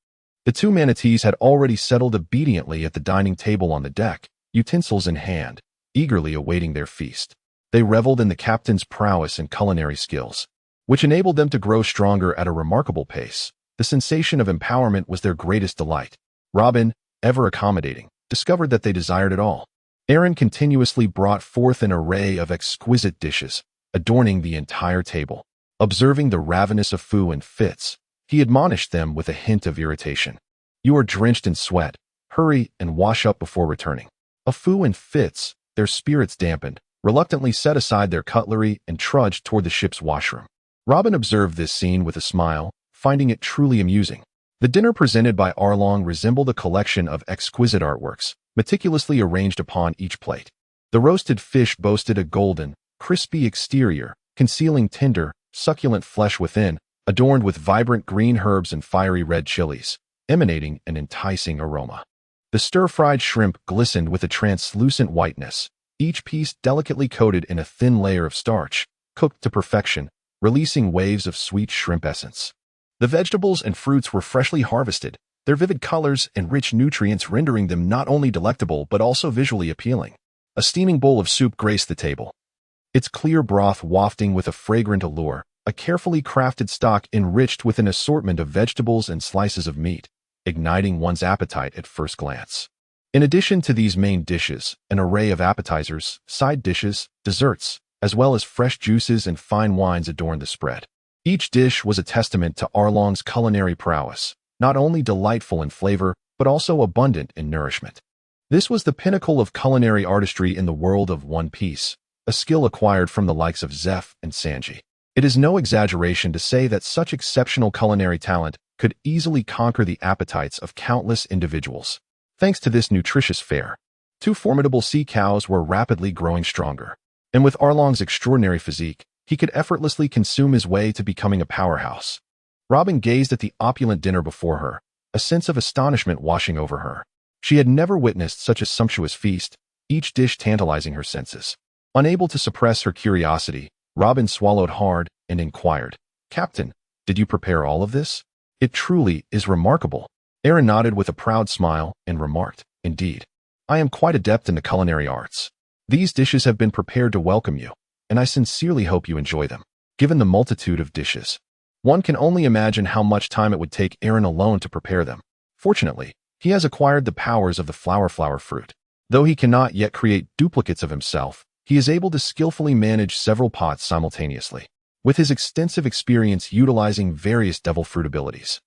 [SPEAKER 1] The two manatees had already settled obediently at the dining table on the deck, utensils in hand, eagerly awaiting their feast. They reveled in the captain's prowess and culinary skills, which enabled them to grow stronger at a remarkable pace. The sensation of empowerment was their greatest delight. Robin, ever accommodating, discovered that they desired it all. Aaron continuously brought forth an array of exquisite dishes, adorning the entire table. Observing the ravenous Afu and Fitz, he admonished them with a hint of irritation. "You are drenched in sweat. Hurry and wash up before returning." Afu and Fitz, their spirits dampened, reluctantly set aside their cutlery and trudged toward the ship's washroom. Robin observed this scene with a smile, finding it truly amusing. The dinner presented by Arlong resembled a collection of exquisite artworks, meticulously arranged upon each plate. The roasted fish boasted a golden, crispy exterior, concealing tender, succulent flesh within, adorned with vibrant green herbs and fiery red chilies, emanating an enticing aroma. The stir-fried shrimp glistened with a translucent whiteness, each piece delicately coated in a thin layer of starch, cooked to perfection, releasing waves of sweet shrimp essence. The vegetables and fruits were freshly harvested, their vivid colors and rich nutrients rendering them not only delectable but also visually appealing. A steaming bowl of soup graced the table, its clear broth wafting with a fragrant allure, a carefully crafted stock enriched with an assortment of vegetables and slices of meat, igniting one's appetite at first glance. In addition to these main dishes, an array of appetizers, side dishes, desserts, as well as fresh juices and fine wines adorned the spread. Each dish was a testament to Arlong's culinary prowess, not only delightful in flavor, but also abundant in nourishment. This was the pinnacle of culinary artistry in the world of One Piece, a skill acquired from the likes of Zeph and Sanji. It is no exaggeration to say that such exceptional culinary talent could easily conquer the appetites of countless individuals. Thanks to this nutritious fare, two formidable sea cows were rapidly growing stronger. And with Arlong's extraordinary physique, he could effortlessly consume his way to becoming a powerhouse. Robin gazed at the opulent dinner before her, a sense of astonishment washing over her. She had never witnessed such a sumptuous feast, each dish tantalizing her senses. Unable to suppress her curiosity, Robin swallowed hard and inquired, "Captain, did you prepare all of this? It truly is remarkable." Aaron nodded with a proud smile and remarked, "Indeed, I am quite adept in the culinary arts. These dishes have been prepared to welcome you, and I sincerely hope you enjoy them." Given the multitude of dishes, one can only imagine how much time it would take Aaron alone to prepare them. Fortunately, he has acquired the powers of the flower fruit. Though he cannot yet create duplicates of himself, he is able to skillfully manage several pots simultaneously, with his extensive experience utilizing various devil fruit abilities.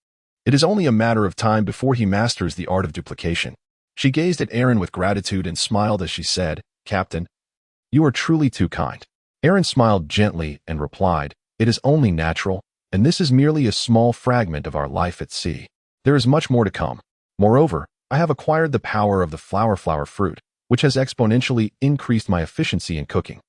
[SPEAKER 1] It is only a matter of time before he masters the art of duplication. She gazed at Aaron with gratitude and smiled as she said, "Captain, you are truly too kind." Aaron smiled gently and replied, "It is only natural, and this is merely a small fragment of our life at sea. There is much more to come. Moreover, I have acquired the power of the flower fruit, which has exponentially increased my efficiency in cooking.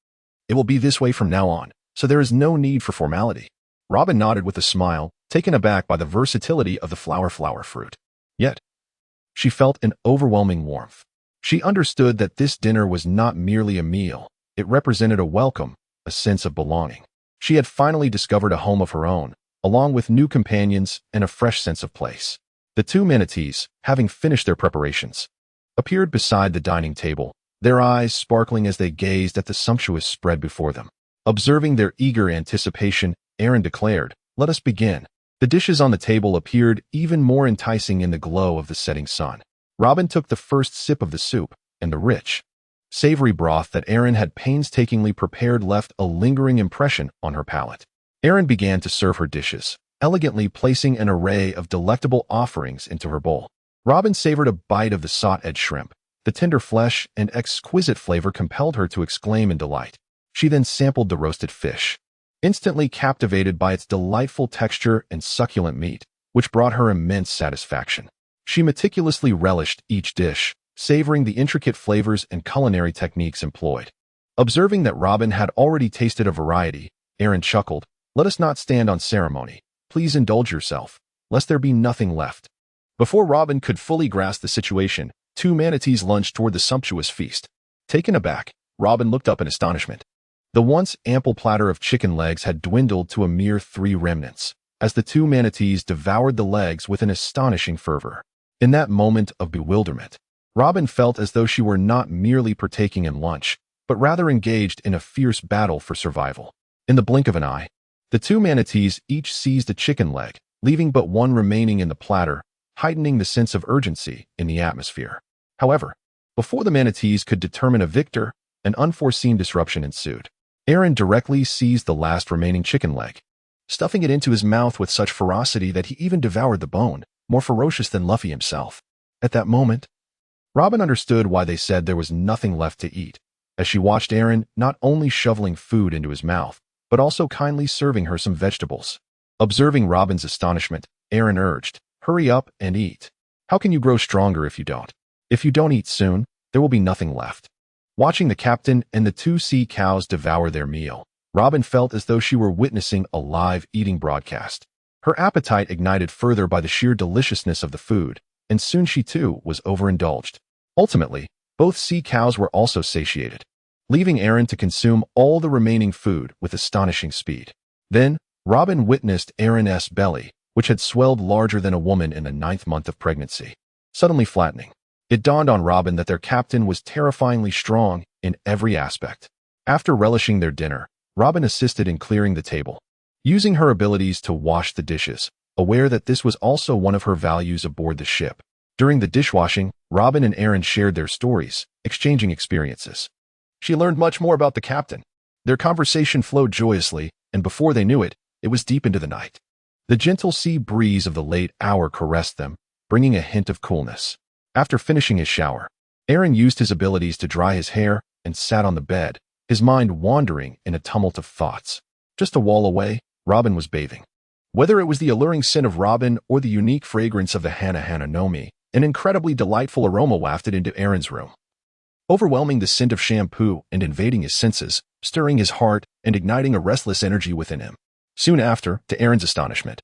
[SPEAKER 1] It will be this way from now on, so there is no need for formality." Robin nodded with a smile, taken aback by the versatility of the flower fruit. Yet, she felt an overwhelming warmth. She understood that this dinner was not merely a meal. It represented a welcome, a sense of belonging. She had finally discovered a home of her own, along with new companions and a fresh sense of place. The two manatees, having finished their preparations, appeared beside the dining table, their eyes sparkling as they gazed at the sumptuous spread before them. Observing their eager anticipation, Aaron declared, "Let us begin." The dishes on the table appeared even more enticing in the glow of the setting sun. Robin took the first sip of the soup, and the rich, savory broth that Aaron had painstakingly prepared left a lingering impression on her palate. Aaron began to serve her dishes, elegantly placing an array of delectable offerings into her bowl. Robin savored a bite of the sought-edged shrimp. The tender flesh and exquisite flavor compelled her to exclaim in delight. She then sampled the roasted fish, instantly captivated by its delightful texture and succulent meat, which brought her immense satisfaction. She meticulously relished each dish, savoring the intricate flavors and culinary techniques employed. Observing that Robin had already tasted a variety, Aaron chuckled, "Let us not stand on ceremony. Please indulge yourself, lest there be nothing left." Before Robin could fully grasp the situation, two manatees lunged toward the sumptuous feast. Taken aback, Robin looked up in astonishment. The once ample platter of chicken legs had dwindled to a mere 3 remnants, as the two manatees devoured the legs with an astonishing fervor. In that moment of bewilderment, Robin felt as though she were not merely partaking in lunch, but rather engaged in a fierce battle for survival. In the blink of an eye, the two manatees each seized a chicken leg, leaving but one remaining in the platter, heightening the sense of urgency in the atmosphere. However, before the manatees could determine a victor, an unforeseen disruption ensued. Aaron directly seized the last remaining chicken leg, stuffing it into his mouth with such ferocity that he even devoured the bone, more ferocious than Luffy himself. At that moment, Robin understood why they said there was nothing left to eat, as she watched Aaron not only shoveling food into his mouth, but also kindly serving her some vegetables. Observing Robin's astonishment, Aaron urged, "Hurry up and eat. How can you grow stronger if you don't? If you don't eat soon, there will be nothing left." Watching the captain and the two sea cows devour their meal, Robin felt as though she were witnessing a live eating broadcast. Her appetite ignited further by the sheer deliciousness of the food, and soon she too was overindulged. Ultimately, both sea cows were also satiated, leaving Aaron to consume all the remaining food with astonishing speed. Then, Robin witnessed Aaron's belly, which had swelled larger than a woman in the 9th month of pregnancy, suddenly flattening. It dawned on Robin that their captain was terrifyingly strong in every aspect. After relishing their dinner, Robin assisted in clearing the table, using her abilities to wash the dishes, aware that this was also one of her values aboard the ship. During the dishwashing, Robin and Aaron shared their stories, exchanging experiences. She learned much more about the captain. Their conversation flowed joyously, and before they knew it, it was deep into the night. The gentle sea breeze of the late hour caressed them, bringing a hint of coolness. After finishing his shower, Aaron used his abilities to dry his hair and sat on the bed, his mind wandering in a tumult of thoughts. Just a wall away, Robin was bathing. Whether it was the alluring scent of Robin or the unique fragrance of the Hana Hana no Mi, an incredibly delightful aroma wafted into Aaron's room, overwhelming the scent of shampoo and invading his senses, stirring his heart and igniting a restless energy within him. Soon after, to Aaron's astonishment,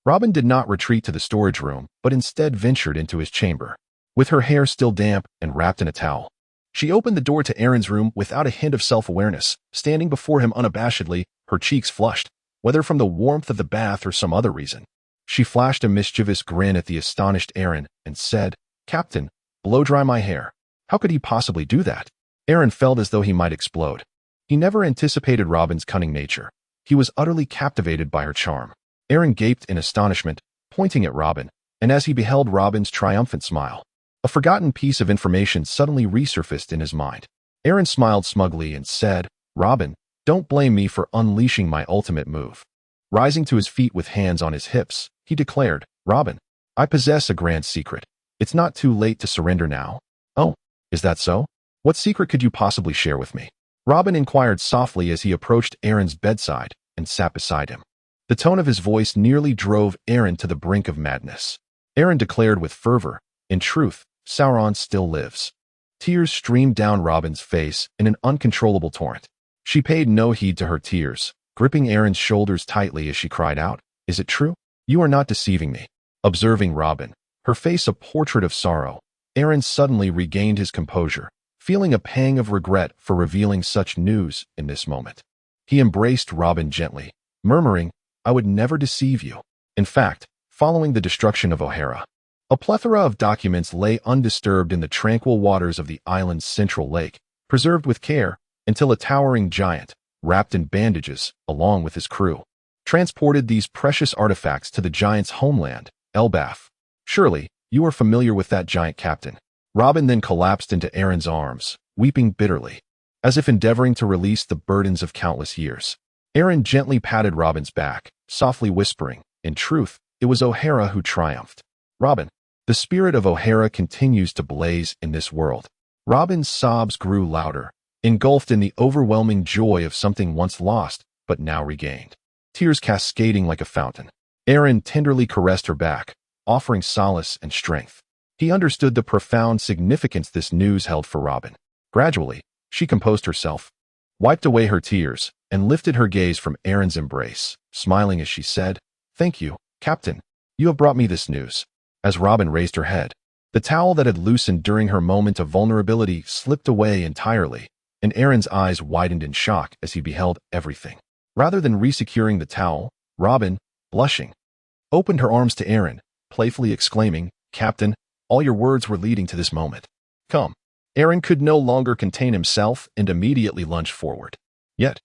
[SPEAKER 1] Robin did not retreat to the storage room, but instead ventured into his chamber. With her hair still damp and wrapped in a towel, she opened the door to Aaron's room without a hint of self-awareness, standing before him unabashedly, her cheeks flushed, whether from the warmth of the bath or some other reason. She flashed a mischievous grin at the astonished Aaron and said, "Captain, blow-dry my hair." How could he possibly do that? Aaron felt as though he might explode. He never anticipated Robin's cunning nature. He was utterly captivated by her charm. Aaron gaped in astonishment, pointing at Robin, and as he beheld Robin's triumphant smile, a forgotten piece of information suddenly resurfaced in his mind. Aaron smiled smugly and said, "Robin, don't blame me for unleashing my ultimate move." Rising to his feet with hands on his hips, he declared, "Robin, I possess a grand secret. It's not too late to surrender now." "Oh, is that so? What secret could you possibly share with me?" Robin inquired softly as he approached Aaron's bedside and sat beside him. The tone of his voice nearly drove Aaron to the brink of madness. Aaron declared with fervor, "In truth, Sauron still lives." Tears streamed down Robin's face in an uncontrollable torrent. She paid no heed to her tears, gripping Aaron's shoulders tightly as she cried out, "Is it true? You are not deceiving me." Observing Robin, her face a portrait of sorrow, Aaron suddenly regained his composure, feeling a pang of regret for revealing such news in this moment. He embraced Robin gently, murmuring, "I would never deceive you." In fact, following the destruction of O'Hara, a plethora of documents lay undisturbed in the tranquil waters of the island's central lake, preserved with care, until a towering giant, wrapped in bandages, along with his crew, transported these precious artifacts to the giant's homeland, Elbaf. "Surely, you are familiar with that giant, Captain." Robin then collapsed into Aaron's arms, weeping bitterly, as if endeavoring to release the burdens of countless years. Aaron gently patted Robin's back, softly whispering, "In truth, it was O'Hara who triumphed." "Robin, the spirit of O'Hara continues to blaze in this world." Robin's sobs grew louder, engulfed in the overwhelming joy of something once lost, but now regained, tears cascading like a fountain. Aaron tenderly caressed her back, offering solace and strength. He understood the profound significance this news held for Robin. Gradually, She composed herself, wiped away her tears, and lifted her gaze from Aaron's embrace, smiling as she said, "Thank you, Captain. You have brought me this news." As Robin raised her head, the towel that had loosened during her moment of vulnerability slipped away entirely, and Aaron's eyes widened in shock as he beheld everything. Rather than resecuring the towel, Robin, blushing, opened her arms to Aaron, playfully exclaiming, "Captain, all your words were leading to this moment. Come." Aaron could no longer contain himself and immediately lunged forward. Yet,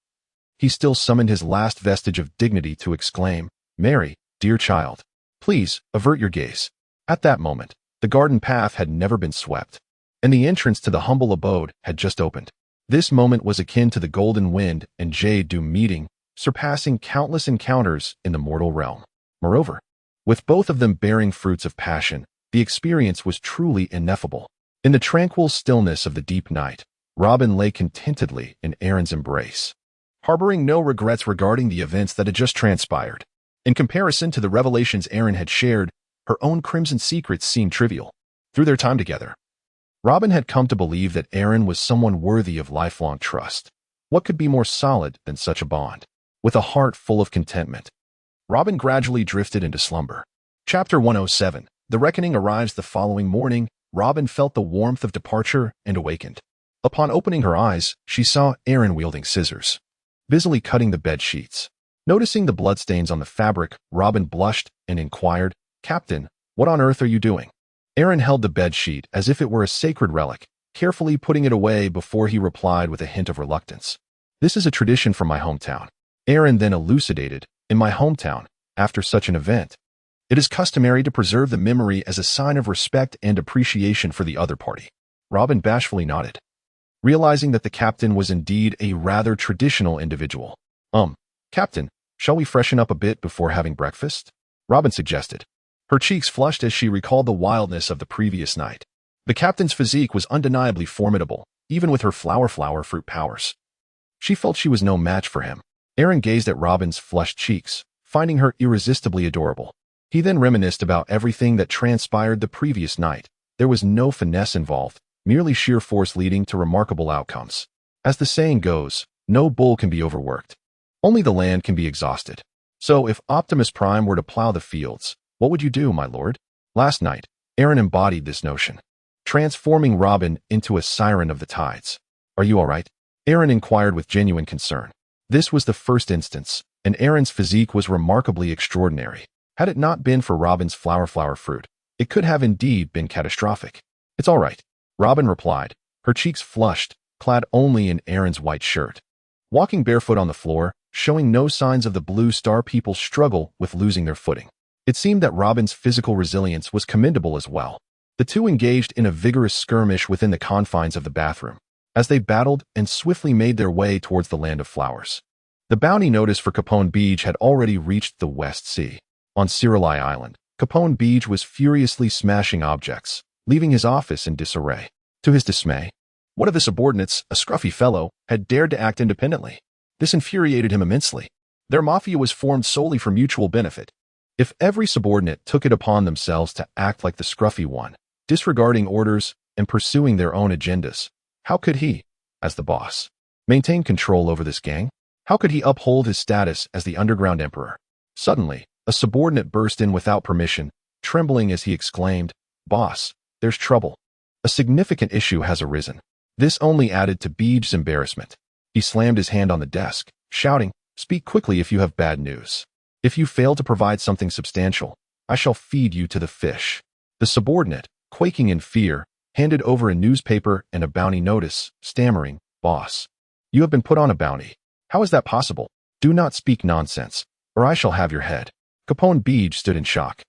[SPEAKER 1] he still summoned his last vestige of dignity to exclaim, "Mary, dear child, please avert your gaze." At that moment, the garden path had never been swept, and the entrance to the humble abode had just opened. This moment was akin to the golden wind and jade dew meeting, surpassing countless encounters in the mortal realm. Moreover, with both of them bearing fruits of passion, the experience was truly ineffable. In the tranquil stillness of the deep night, Robin lay contentedly in Aaron's embrace, harboring no regrets regarding the events that had just transpired. In comparison to the revelations Aaron had shared, her own crimson secrets seemed trivial. Through their time together, Robin had come to believe that Aaron was someone worthy of lifelong trust. What could be more solid than such a bond? With a heart full of contentment, Robin gradually drifted into slumber. Chapter 107. The reckoning arrives the following morning. Robin felt the warmth of departure and awakened. Upon opening her eyes, she saw Aaron wielding scissors, busily cutting the bed sheets. Noticing the bloodstains on the fabric, Robin blushed and inquired, "Captain, what on earth are you doing?" Aaron held the bed sheet as if it were a sacred relic, carefully putting it away before he replied with a hint of reluctance. "This is a tradition from my hometown." Aaron then elucidated, "In my hometown, after such an event, it is customary to preserve the memory as a sign of respect and appreciation for the other party." Robin bashfully nodded, realizing that the captain was indeed a rather traditional individual. Captain, shall we freshen up a bit before having breakfast?" Robin suggested. Her cheeks flushed as she recalled the wildness of the previous night. The captain's physique was undeniably formidable, even with her flower fruit powers. She felt she was no match for him. Aaron gazed at Robin's flushed cheeks, finding her irresistibly adorable. He then reminisced about everything that transpired the previous night. There was no finesse involved, merely sheer force leading to remarkable outcomes. As the saying goes, no bull can be overworked. Only the land can be exhausted. So if Optimus Prime were to plow the fields, what would you do, my lord? Last night, Aaron embodied this notion, transforming Robin into a siren of the tides. "Are you all right?" Aaron inquired with genuine concern. This was the first instance, and Aaron's physique was remarkably extraordinary. Had it not been for Robin's flower fruit, it could have indeed been catastrophic. "It's all right," Robin replied, her cheeks flushed, clad only in Aaron's white shirt. Walking barefoot on the floor, showing no signs of the Blue Star people's struggle with losing their footing. It seemed that Robin's physical resilience was commendable as well. The two engaged in a vigorous skirmish within the confines of the bathroom, as they battled and swiftly made their way towards the land of flowers. The bounty notice for Capone Beach had already reached the West Sea. On Cirili Island, Capone Beach was furiously smashing objects, leaving his office in disarray. To his dismay, one of the subordinates, a scruffy fellow, had dared to act independently. This infuriated him immensely. Their mafia was formed solely for mutual benefit. If every subordinate took it upon themselves to act like the scruffy one, disregarding orders and pursuing their own agendas, how could he, as the boss, maintain control over this gang? How could he uphold his status as the underground emperor? Suddenly, a subordinate burst in without permission, trembling as he exclaimed, "Boss, there's trouble. A significant issue has arisen." This only added to Beej's embarrassment. He slammed his hand on the desk, shouting, "Speak quickly if you have bad news. If you fail to provide something substantial, I shall feed you to the fish." The subordinate, quaking in fear, handed over a newspaper and a bounty notice, stammering, "Boss, you have been put on a bounty. How is that possible? Do not speak nonsense, or I shall have your head." Capone Beej stood in shock.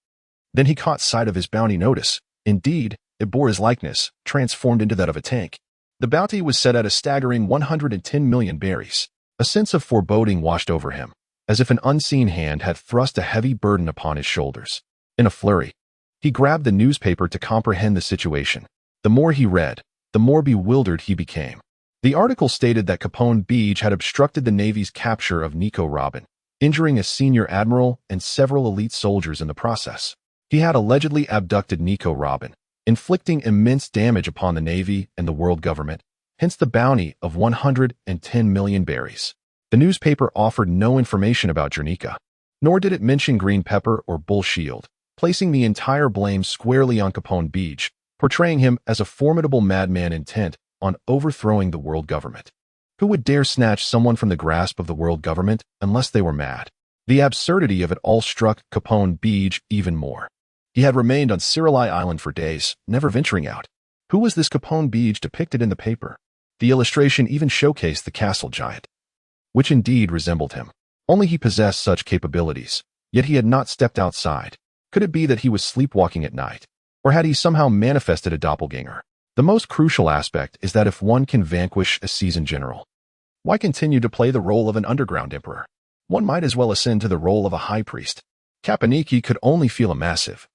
[SPEAKER 1] Then he caught sight of his bounty notice. Indeed, it bore his likeness, transformed into that of a tank. The bounty was set at a staggering 110 million berries. A sense of foreboding washed over him, as if an unseen hand had thrust a heavy burden upon his shoulders. In a flurry, he grabbed the newspaper to comprehend the situation. The more he read, the more bewildered he became. The article stated that Capone Beej had obstructed the Navy's capture of Nico Robin, injuring a senior admiral and several elite soldiers in the process. He had allegedly abducted Nico Robin, inflicting immense damage upon the Navy and the world government, hence the bounty of 110 million berries. The newspaper offered no information about Jernica, nor did it mention Green Pepper or Bull Shield, placing the entire blame squarely on Capone Beach, portraying him as a formidable madman intent on overthrowing the world government. Who would dare snatch someone from the grasp of the world government unless they were mad? The absurdity of it all struck Capone Beach even more. He had remained on Cirili Island for days, never venturing out. Who was this Capone Beach depicted in the paper? The illustration even showcased the castle giant, which indeed resembled him. Only he possessed such capabilities, yet he had not stepped outside. Could it be that he was sleepwalking at night? Or had he somehow manifested a doppelganger? The most crucial aspect is that if one can vanquish a seasoned general, why continue to play the role of an underground emperor? One might as well ascend to the role of a high priest. Caponiki could only feel a massive,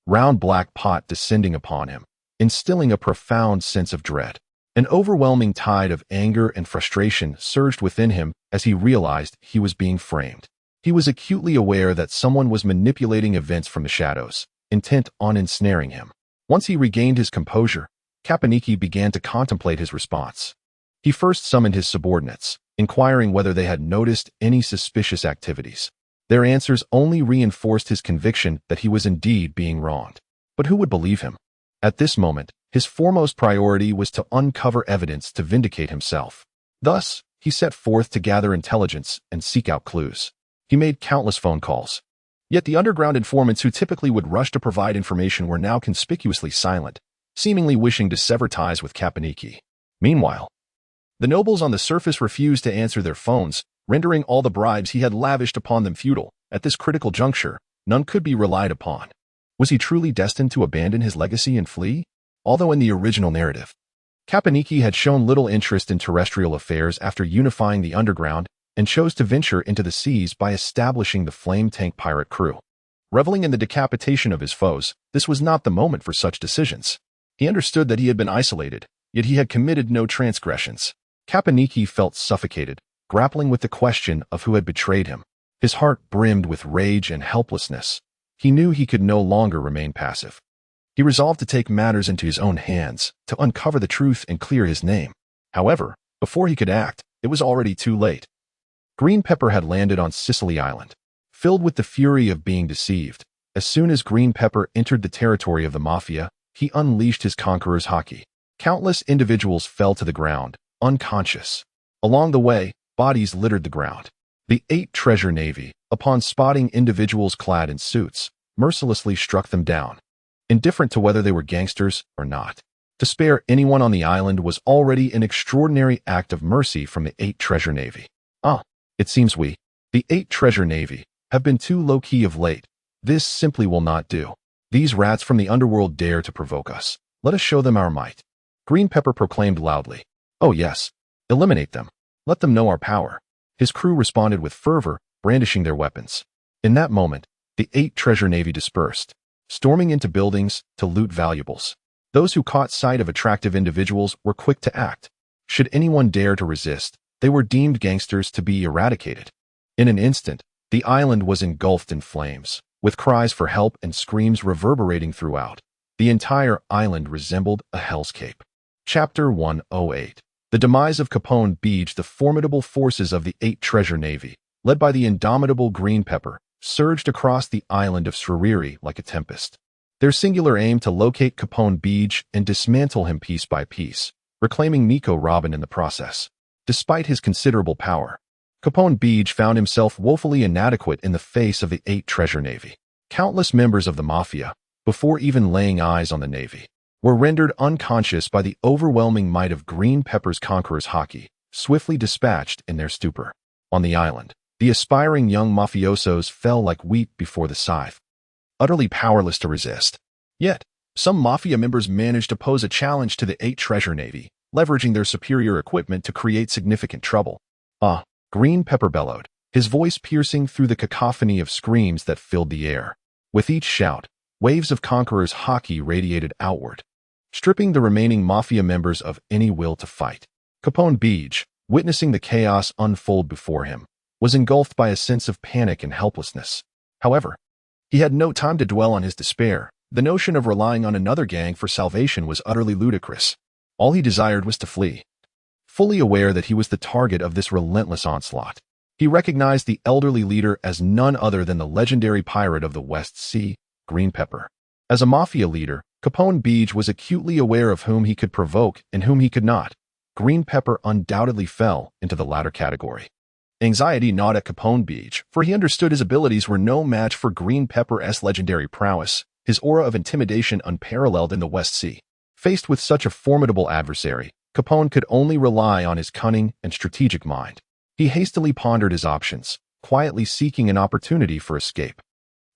[SPEAKER 1] round black pot descending upon him, instilling a profound sense of dread. An overwhelming tide of anger and frustration surged within him as he realized he was being framed. He was acutely aware that someone was manipulating events from the shadows, intent on ensnaring him. Once he regained his composure, Caponiki began to contemplate his response. He first summoned his subordinates, inquiring whether they had noticed any suspicious activities. Their answers only reinforced his conviction that he was indeed being wronged. But who would believe him? At this moment, his foremost priority was to uncover evidence to vindicate himself. Thus, he set forth to gather intelligence and seek out clues. He made countless phone calls. Yet the underground informants who typically would rush to provide information were now conspicuously silent, seemingly wishing to sever ties with Caponiki. Meanwhile, the nobles on the surface refused to answer their phones, rendering all the bribes he had lavished upon them futile. At this critical juncture, none could be relied upon. Was he truly destined to abandon his legacy and flee? Although in the original narrative, Caponiki had shown little interest in terrestrial affairs after unifying the underground and chose to venture into the seas by establishing the flame tank pirate crew. Reveling in the decapitation of his foes, this was not the moment for such decisions. He understood that he had been isolated, yet he had committed no transgressions. Caponiki felt suffocated, grappling with the question of who had betrayed him. His heart brimmed with rage and helplessness. He knew he could no longer remain passive. He resolved to take matters into his own hands, to uncover the truth and clear his name. However, before he could act, it was already too late. Green Pepper had landed on Sicily Island. Filled with the fury of being deceived, as soon as Green Pepper entered the territory of the Mafia, he unleashed his conqueror's haki. Countless individuals fell to the ground, unconscious. Along the way, bodies littered the ground. The 8 Treasure Navy, upon spotting individuals clad in suits, mercilessly struck them down, indifferent to whether they were gangsters or not. To spare anyone on the island was already an extraordinary act of mercy from the 8 Treasure Navy. It seems we, the 8 Treasure Navy, have been too low-key of late. This simply will not do. These rats from the underworld dare to provoke us. Let us show them our might. Green Pepper proclaimed loudly. Oh yes, eliminate them. Let them know our power. His crew responded with fervor, brandishing their weapons. In that moment, the 8 Treasure Navy dispersed, storming into buildings to loot valuables. Those who caught sight of attractive individuals were quick to act. Should anyone dare to resist, they were deemed gangsters to be eradicated. In an instant, the island was engulfed in flames, with cries for help and screams reverberating throughout. The entire island resembled a hellscape. Chapter 108. The demise of Capone Beach. The formidable forces of the 8 Treasure Navy, led by the indomitable Green Pepper, surged across the island of Sririri like a tempest. Their singular aim to locate Capone Beach and dismantle him piece by piece, reclaiming Nico Robin in the process. Despite his considerable power, Capone Beach found himself woefully inadequate in the face of the 8 Treasure Navy. Countless members of the Mafia, before even laying eyes on the Navy, were rendered unconscious by the overwhelming might of Green Pepper's conqueror's haki, swiftly dispatched in their stupor. On the island, the aspiring young mafiosos fell like wheat before the scythe, utterly powerless to resist. Yet, some Mafia members managed to pose a challenge to the 8 Treasure Navy, leveraging their superior equipment to create significant trouble. Green Pepper bellowed, his voice piercing through the cacophony of screams that filled the air. With each shout, waves of Conqueror's haki radiated outward, stripping the remaining Mafia members of any will to fight. Capone Beach, witnessing the chaos unfold before him, was engulfed by a sense of panic and helplessness. However, he had no time to dwell on his despair. The notion of relying on another gang for salvation was utterly ludicrous. All he desired was to flee. fully aware that he was the target of this relentless onslaught. He recognized the elderly leader as none other than the legendary pirate of the West Sea, Green Pepper. As a mafia leader, Capone Beach was acutely aware of whom he could provoke and whom he could not. Green Pepper undoubtedly fell into the latter category. Anxiety gnawed at Capone Beach, for he understood his abilities were no match for Green Pepper's legendary prowess, his aura of intimidation unparalleled in the West Sea. Faced with such a formidable adversary, Capone could only rely on his cunning and strategic mind. He hastily pondered his options, quietly seeking an opportunity for escape.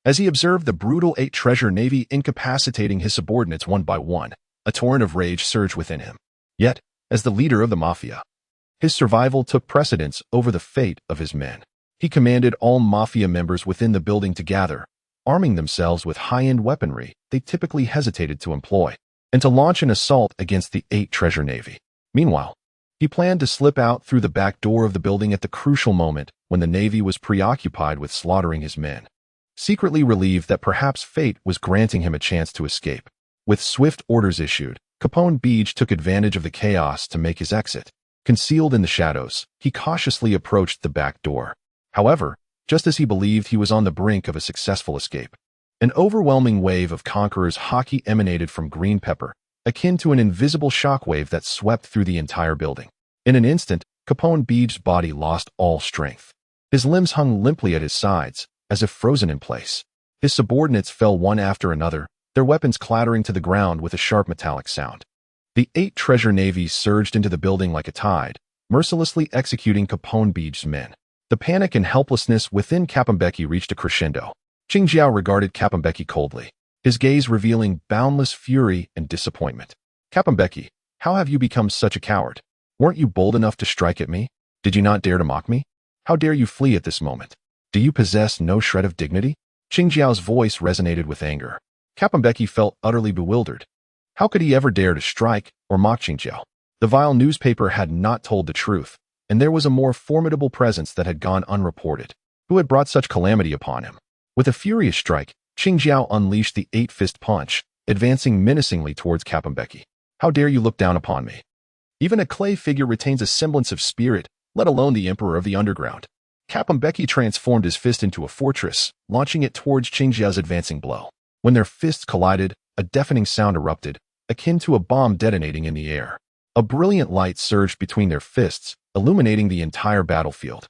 [SPEAKER 1] As he observed the brutal eight-treasure navy incapacitating his subordinates one by one, a torrent of rage surged within him. Yet, as the leader of the mafia, his survival took precedence over the fate of his men. He commanded all mafia members within the building to gather, arming themselves with high-end weaponry they typically hesitated to employ, and to launch an assault against the eight-treasure navy. Meanwhile, he planned to slip out through the back door of the building at the crucial moment when the Navy was preoccupied with slaughtering his men. Secretly relieved that perhaps fate was granting him a chance to escape. With swift orders issued, Capone Beach took advantage of the chaos to make his exit. Concealed in the shadows, he cautiously approached the back door. However, just as he believed he was on the brink of a successful escape, an overwhelming wave of conqueror's hockey emanated from Green Pepper, akin to an invisible shockwave that swept through the entire building. In an instant, Capone Beach's body lost all strength. His limbs hung limply at his sides, as if frozen in place. His subordinates fell one after another, their weapons clattering to the ground with a sharp metallic sound. The eight-treasure navy surged into the building like a tide, mercilessly executing Capone Beach's men. The panic and helplessness within Capambeki reached a crescendo. Qing Jiao regarded Capambeki coldly, his gaze revealing boundless fury and disappointment. Capambeki, how have you become such a coward? Weren't you bold enough to strike at me? Did you not dare to mock me? How dare you flee at this moment? Do you possess no shred of dignity? Qing Jiao's voice resonated with anger. Capambeki felt utterly bewildered. How could he ever dare to strike or mock Qing Jiao? The vile newspaper had not told the truth, and there was a more formidable presence that had gone unreported. Who had brought such calamity upon him? With a furious strike, Qing Jiao unleashed the eight-fist punch, advancing menacingly towards Capambeki. How dare you look down upon me? Even a clay figure retains a semblance of spirit, let alone the emperor of the underground. Capambeki transformed his fist into a fortress, launching it towards Qing Jiao's advancing blow. When their fists collided, a deafening sound erupted, akin to a bomb detonating in the air. A brilliant light surged between their fists, illuminating the entire battlefield.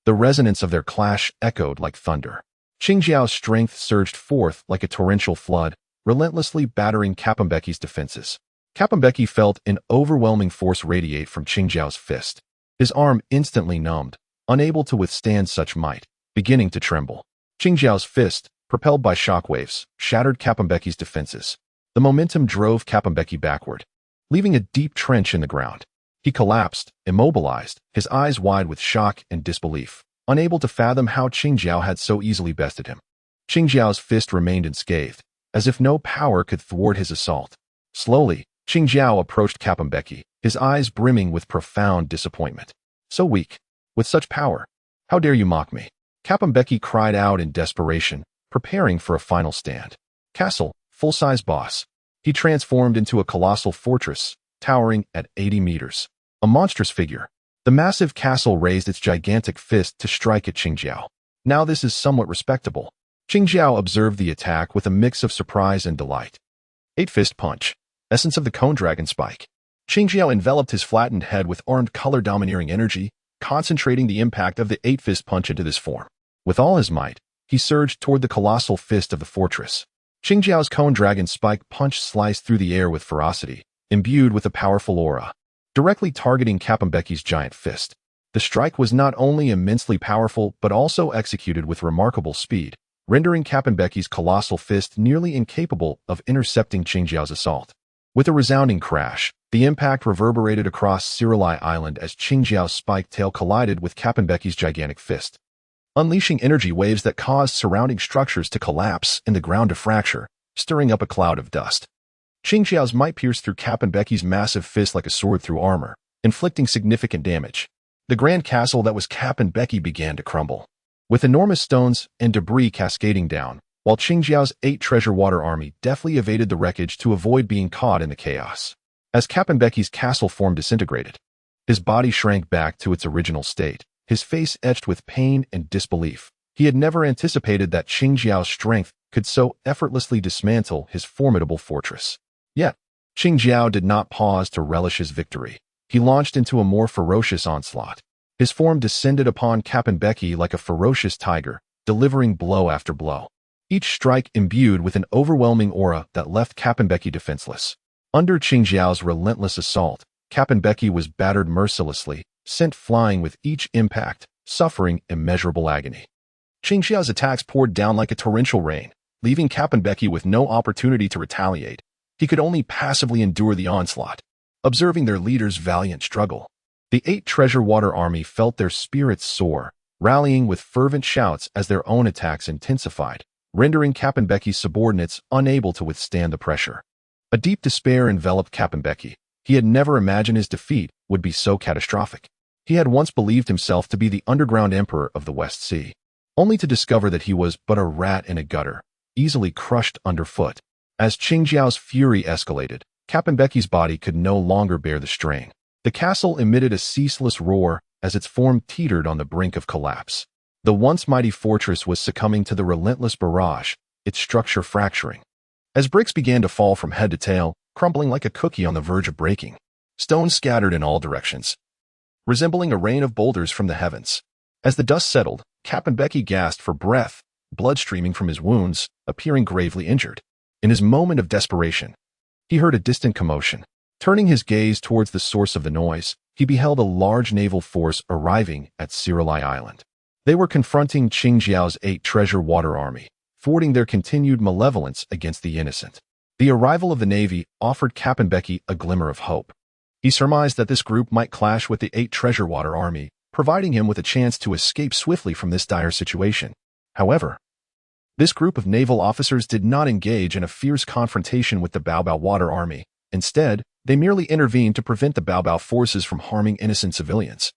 [SPEAKER 1] The resonance of their clash echoed like thunder. Qing Jiao's strength surged forth like a torrential flood, relentlessly battering Capambeki's defenses. Capambeki felt an overwhelming force radiate from Qing Jiao's fist. His arm instantly numbed, unable to withstand such might, beginning to tremble. Qing Jiao's fist, propelled by shockwaves, shattered Capambeki's defenses. The momentum drove Capambeki backward, leaving a deep trench in the ground. He collapsed, immobilized, his eyes wide with shock and disbelief, unable to fathom how Qing Jiao had so easily bested him. Qing Jiao's fist remained unscathed, as if no power could thwart his assault. Slowly, Qing Jiao approached Capambeki, his eyes brimming with profound disappointment. So weak, with such power, how dare you mock me? Capambeki cried out in desperation, preparing for a final stand. Castle, full-size boss. He transformed into a colossal fortress, towering at 80 meters. A monstrous figure. The massive castle raised its gigantic fist to strike at Qing Jiao. Now this is somewhat respectable. Qing Jiao observed the attack with a mix of surprise and delight. Eight-fist punch. Essence of the cone dragon spike. Qing Jiao enveloped his flattened head with armed color-domineering energy, concentrating the impact of the eight-fist punch into this form. With all his might, he surged toward the colossal fist of the fortress. Qing Jiao's cone dragon spike punch sliced through the air with ferocity, imbued with a powerful aura, directly targeting Capambeki's giant fist. The strike was not only immensely powerful but also executed with remarkable speed, rendering Capambeki's colossal fist nearly incapable of intercepting Qing Jiao's assault. With a resounding crash, the impact reverberated across Sirolai Island as Qing Jiao's spiked tail collided with Capambeki's gigantic fist, unleashing energy waves that caused surrounding structures to collapse and the ground to fracture, stirring up a cloud of dust. Qing Jiao's might pierced through Capambeki's massive fist like a sword through armor, inflicting significant damage. The grand castle that was Capambeki began to crumble, with enormous stones and debris cascading down, while Qing Jiao's 8-treasure water army deftly evaded the wreckage to avoid being caught in the chaos. As Capambeki's castle form disintegrated, His body shrank back to its original state, his face etched with pain and disbelief. He had never anticipated that Qing Jiao's strength could so effortlessly dismantle his formidable fortress. Yet, Qing Jiao did not pause to relish his victory. He launched into a more ferocious onslaught. His form descended upon Kappenbecky like a ferocious tiger, delivering blow after blow. Each strike imbued with an overwhelming aura that left Kappenbecky defenseless. Under Qing Jiao's relentless assault, Kappenbecky was battered mercilessly, sent flying with each impact, suffering immeasurable agony. Qing Jiao's attacks poured down like a torrential rain, leaving Kappenbecky with no opportunity to retaliate. He could only passively endure the onslaught, observing their leader's valiant struggle. The 8 Treasure Water Army felt their spirits soar, rallying with fervent shouts as their own attacks intensified, rendering Kappenbecky's subordinates unable to withstand the pressure. A deep despair enveloped Kappenbecky. He had never imagined his defeat would be so catastrophic. He had once believed himself to be the underground emperor of the West Sea, only to discover that he was but a rat in a gutter, easily crushed underfoot. As Qing Jiao's fury escalated, Kappenbecky's body could no longer bear the strain. The castle emitted a ceaseless roar as its form teetered on the brink of collapse. The once mighty fortress was succumbing to the relentless barrage, its structure fracturing. As bricks began to fall from head to tail, crumbling like a cookie on the verge of breaking, stones scattered in all directions, resembling a rain of boulders from the heavens. As the dust settled, Kappenbecky gasped for breath, blood streaming from his wounds, appearing gravely injured. In his moment of desperation, he heard a distant commotion. Turning his gaze towards the source of the noise, he beheld a large naval force arriving at Siralai Island. They were confronting Qing Jiao's 8 Treasure Water Army, thwarting their continued malevolence against the innocent. The arrival of the Navy offered Kappenbecky a glimmer of hope. He surmised that this group might clash with the 8 Treasure Water Army, providing him with a chance to escape swiftly from this dire situation. However, this group of naval officers did not engage in a fierce confrontation with the Baobao Water Army. Instead, they merely intervened to prevent the Baobao forces from harming innocent civilians,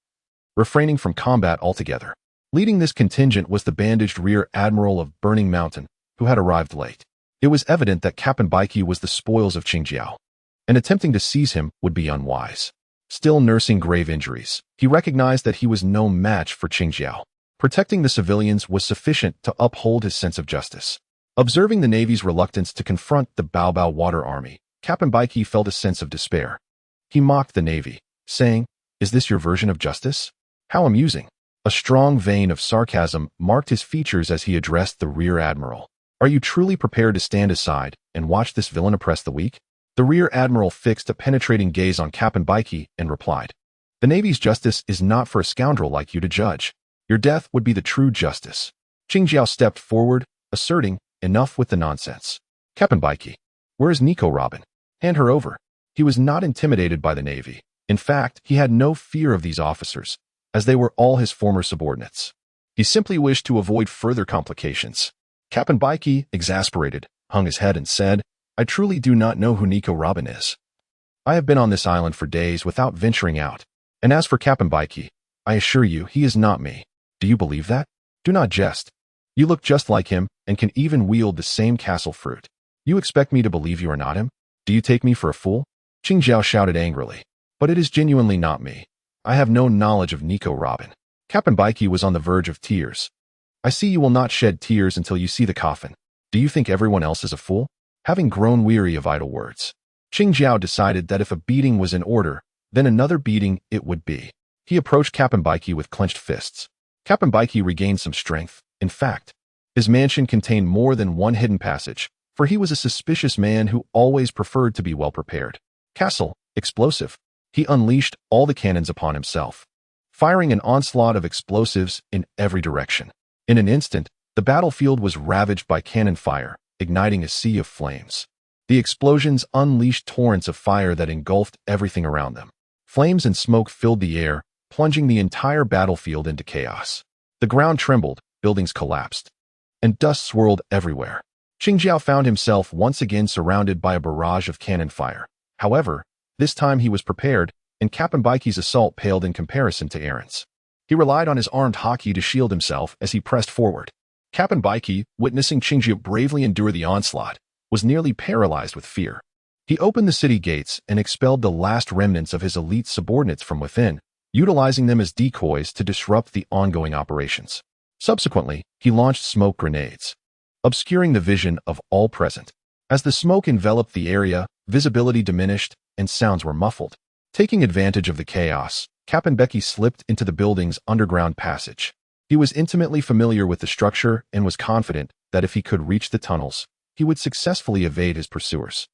[SPEAKER 1] refraining from combat altogether. Leading this contingent was the bandaged rear admiral of Burning Mountain, who had arrived late. It was evident that Kappenbecky was the spoils of Qing Jiao, and attempting to seize him would be unwise. Still nursing grave injuries, he recognized that he was no match for Qing Jiao. Protecting the civilians was sufficient to uphold his sense of justice. Observing the Navy's reluctance to confront the Baobao Water Army, Kappenbecky felt a sense of despair. He mocked the Navy, saying, "Is this your version of justice? How amusing." A strong vein of sarcasm marked his features as he addressed the rear admiral. "Are you truly prepared to stand aside and watch this villain oppress the weak?" The rear admiral fixed a penetrating gaze on Kappenbecky and replied, "The Navy's justice is not for a scoundrel like you to judge. Your death would be the true justice." Qing Jiao stepped forward, asserting, "Enough with the nonsense. Kappenbecky, where is Nico Robin? Hand her over." He was not intimidated by the Navy. In fact, he had no fear of these officers, as they were all his former subordinates. He simply wished to avoid further complications. Kappenbecky, exasperated, hung his head and said, "I truly do not know who Nico Robin is. I have been on this island for days without venturing out. And as for Kappenbecky, I assure you he is not me. Do you believe that? Do not jest. You look just like him and can even wield the same castle fruit. You expect me to believe you are not him? Do you take me for a fool?" Qing Jiao shouted angrily. "But it is genuinely not me. I have no knowledge of Nico Robin." Kappenbecky was on the verge of tears. "I see you will not shed tears until you see the coffin. Do you think everyone else is a fool?" Having grown weary of idle words, Qing Jiao decided that if a beating was in order, then another beating it would be. He approached Kappenbecky with clenched fists. Kappenbecky regained some strength. In fact, his mansion contained more than one hidden passage, for he was a suspicious man who always preferred to be well prepared. Castle, explosive. He unleashed all the cannons upon himself, firing an onslaught of explosives in every direction. In an instant, the battlefield was ravaged by cannon fire, igniting a sea of flames. The explosions unleashed torrents of fire that engulfed everything around them. Flames and smoke filled the air, plunging the entire battlefield into chaos. The ground trembled, buildings collapsed, and dust swirled everywhere. Qing Jiao found himself once again surrounded by a barrage of cannon fire. However, this time he was prepared, and Kappenbecky's assault paled in comparison to Aaron's. He relied on his armed hockey to shield himself as he pressed forward. Kappenbecky, witnessing Qing Jiao bravely endure the onslaught, was nearly paralyzed with fear. He opened the city gates and expelled the last remnants of his elite subordinates from within, utilizing them as decoys to disrupt the ongoing operations. Subsequently, he launched smoke grenades, obscuring the vision of all present. As the smoke enveloped the area, visibility diminished and sounds were muffled. Taking advantage of the chaos, Kappenbecky slipped into the building's underground passage. He was intimately familiar with the structure and was confident that if he could reach the tunnels, he would successfully evade his pursuers.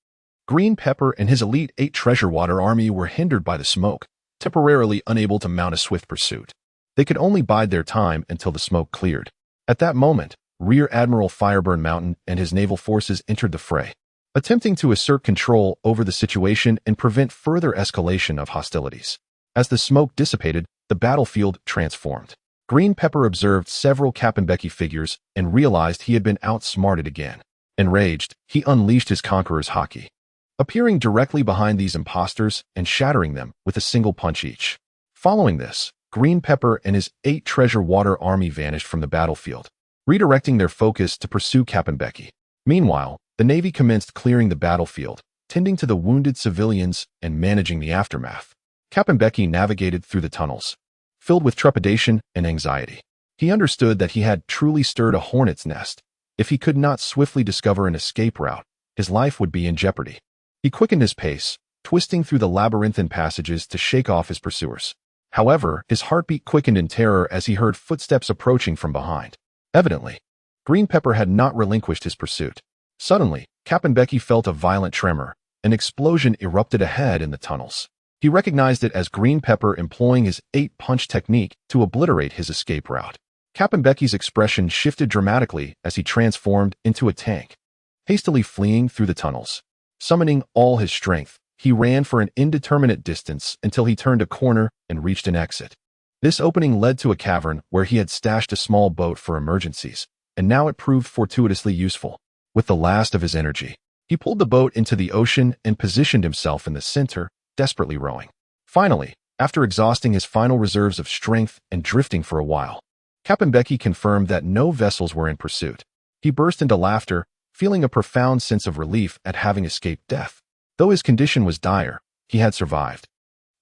[SPEAKER 1] Green Pepper and his elite 8 treasure water army were hindered by the smoke, temporarily unable to mount a swift pursuit. They could only bide their time until the smoke cleared. At that moment, Rear Admiral Fireburn Mountain and his naval forces entered the fray, attempting to assert control over the situation and prevent further escalation of hostilities. As the smoke dissipated, the battlefield transformed. Green Pepper observed several Kappenbecky figures and realized he had been outsmarted again. Enraged, he unleashed his conqueror's haki, appearing directly behind these imposters and shattering them with a single punch each. Following this, Green Pepper and his 8 treasure water army vanished from the battlefield, redirecting their focus to pursue Kappenbecky. Meanwhile, the Navy commenced clearing the battlefield, tending to the wounded civilians and managing the aftermath. Kappenbecky navigated through the tunnels, filled with trepidation and anxiety. He understood that he had truly stirred a hornet's nest. If he could not swiftly discover an escape route, his life would be in jeopardy. He quickened his pace, twisting through the labyrinthine passages to shake off his pursuers. However, his heartbeat quickened in terror as he heard footsteps approaching from behind. Evidently, Green Pepper had not relinquished his pursuit. Suddenly, Kappenbecky felt a violent tremor. An explosion erupted ahead in the tunnels. He recognized it as Green Pepper employing his 8-punch technique to obliterate his escape route. Kappenbecky's expression shifted dramatically as he transformed into a tank, hastily fleeing through the tunnels. Summoning all his strength, he ran for an indeterminate distance until he turned a corner and reached an exit. This opening led to a cavern where he had stashed a small boat for emergencies, and now it proved fortuitously useful. With the last of his energy, he pulled the boat into the ocean and positioned himself in the center, desperately rowing. Finally, after exhausting his final reserves of strength and drifting for a while, Kappenbecky confirmed that no vessels were in pursuit. He burst into laughter, feeling a profound sense of relief at having escaped death. Though his condition was dire, he had survived,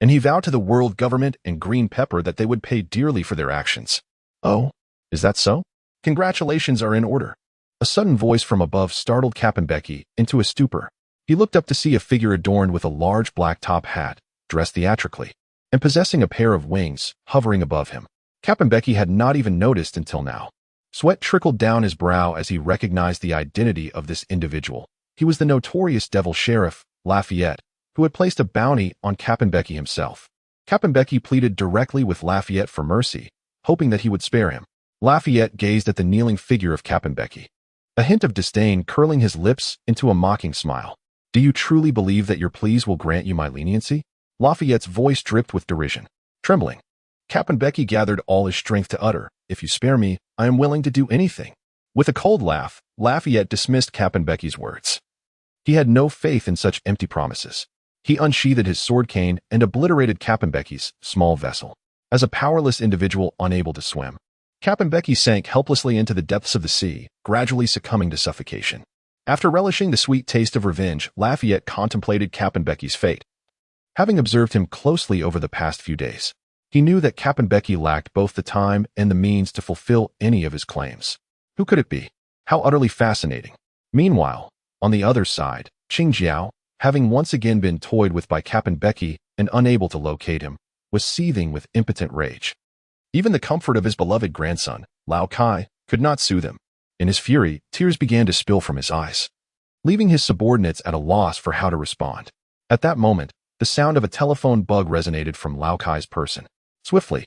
[SPEAKER 1] and he vowed to the World Government and Green Pepper that they would pay dearly for their actions. Oh, is that so? Congratulations are in order. A sudden voice from above startled Kappenbecky into a stupor. He looked up to see a figure adorned with a large black top hat, dressed theatrically, and possessing a pair of wings, hovering above him. Kappenbecky had not even noticed until now. Sweat trickled down his brow as he recognized the identity of this individual. He was the notorious Devil Sheriff, Lafayette, who had placed a bounty on Kappenbecky himself. Kappenbecky pleaded directly with Lafayette for mercy, hoping that he would spare him. Lafayette gazed at the kneeling figure of Kappenbecky, a hint of disdain curling his lips into a mocking smile. Do you truly believe that your pleas will grant you my leniency? Lafayette's voice dripped with derision. Trembling, Kappenbecky gathered all his strength to utter, "If you spare me, I am willing to do anything." With a cold laugh, Lafayette dismissed Kappenbecky's words. He had no faith in such empty promises. He unsheathed his sword cane and obliterated Kappenbecky's small vessel. As a powerless individual unable to swim, Kappenbecky sank helplessly into the depths of the sea, gradually succumbing to suffocation. After relishing the sweet taste of revenge, Lafayette contemplated Kappenbecky's fate. Having observed him closely over the past few days, he knew that Kappenbecky lacked both the time and the means to fulfill any of his claims. Who could it be? How utterly fascinating. Meanwhile, on the other side, Qing Jiao, having once again been toyed with by Kappenbecky and unable to locate him, was seething with impotent rage. Even the comfort of his beloved grandson, Lao Kai, could not soothe him. In his fury, tears began to spill from his eyes, leaving his subordinates at a loss for how to respond. At that moment, the sound of a telephone bug resonated from Lao Kai's person. Swiftly,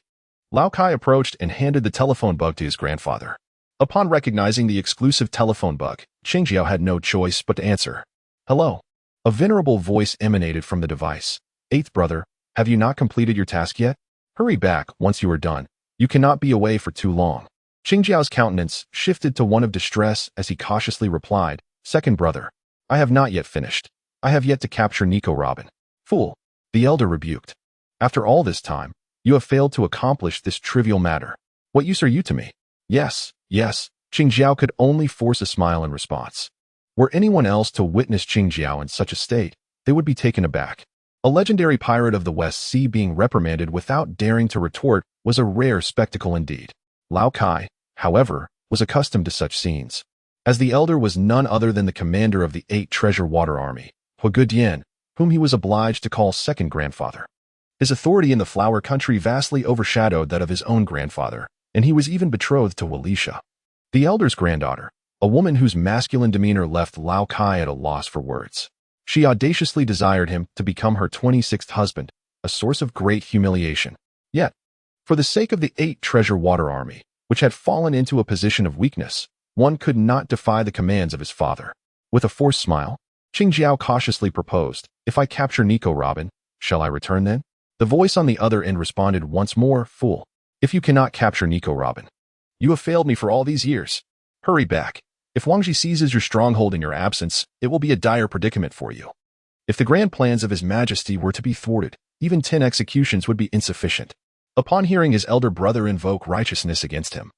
[SPEAKER 1] Lao Kai approached and handed the telephone bug to his grandfather. Upon recognizing the exclusive telephone bug, Qing Jiao had no choice but to answer. "Hello." A venerable voice emanated from the device. "Eighth brother, have you not completed your task yet? Hurry back once you are done. You cannot be away for too long." Qing Jiao's countenance shifted to one of distress as he cautiously replied, "Second brother, I have not yet finished. I have yet to capture Nico Robin." "Fool," the elder rebuked. "After all this time, you have failed to accomplish this trivial matter. What use are you to me?" Yes. Qing Jiao could only force a smile in response. Were anyone else to witness Qing Jiao in such a state, they would be taken aback. A legendary pirate of the West Sea being reprimanded without daring to retort was a rare spectacle indeed. Lao Kai, however, was accustomed to such scenes, as the elder was none other than the commander of the 8 Treasure Water Army, Huigudian, whom he was obliged to call second grandfather. His authority in the Flower Country vastly overshadowed that of his own grandfather, and he was even betrothed to Walisha, the elder's granddaughter, a woman whose masculine demeanor left Lao Kai at a loss for words. She audaciously desired him to become her 26th husband, a source of great humiliation. Yet, for the sake of the 8 Treasure Water Army, which had fallen into a position of weakness, one could not defy the commands of his father. With a forced smile, Qing Jiao cautiously proposed, "If I capture Nico Robin, shall I return then?" The voice on the other end responded once more, "Fool. If you cannot capture Nico Robin, you have failed me for all these years. Hurry back. If Wangji seizes your stronghold in your absence, it will be a dire predicament for you." If the grand plans of His Majesty were to be thwarted, even 10 executions would be insufficient. Upon hearing his elder brother invoke righteousness against him,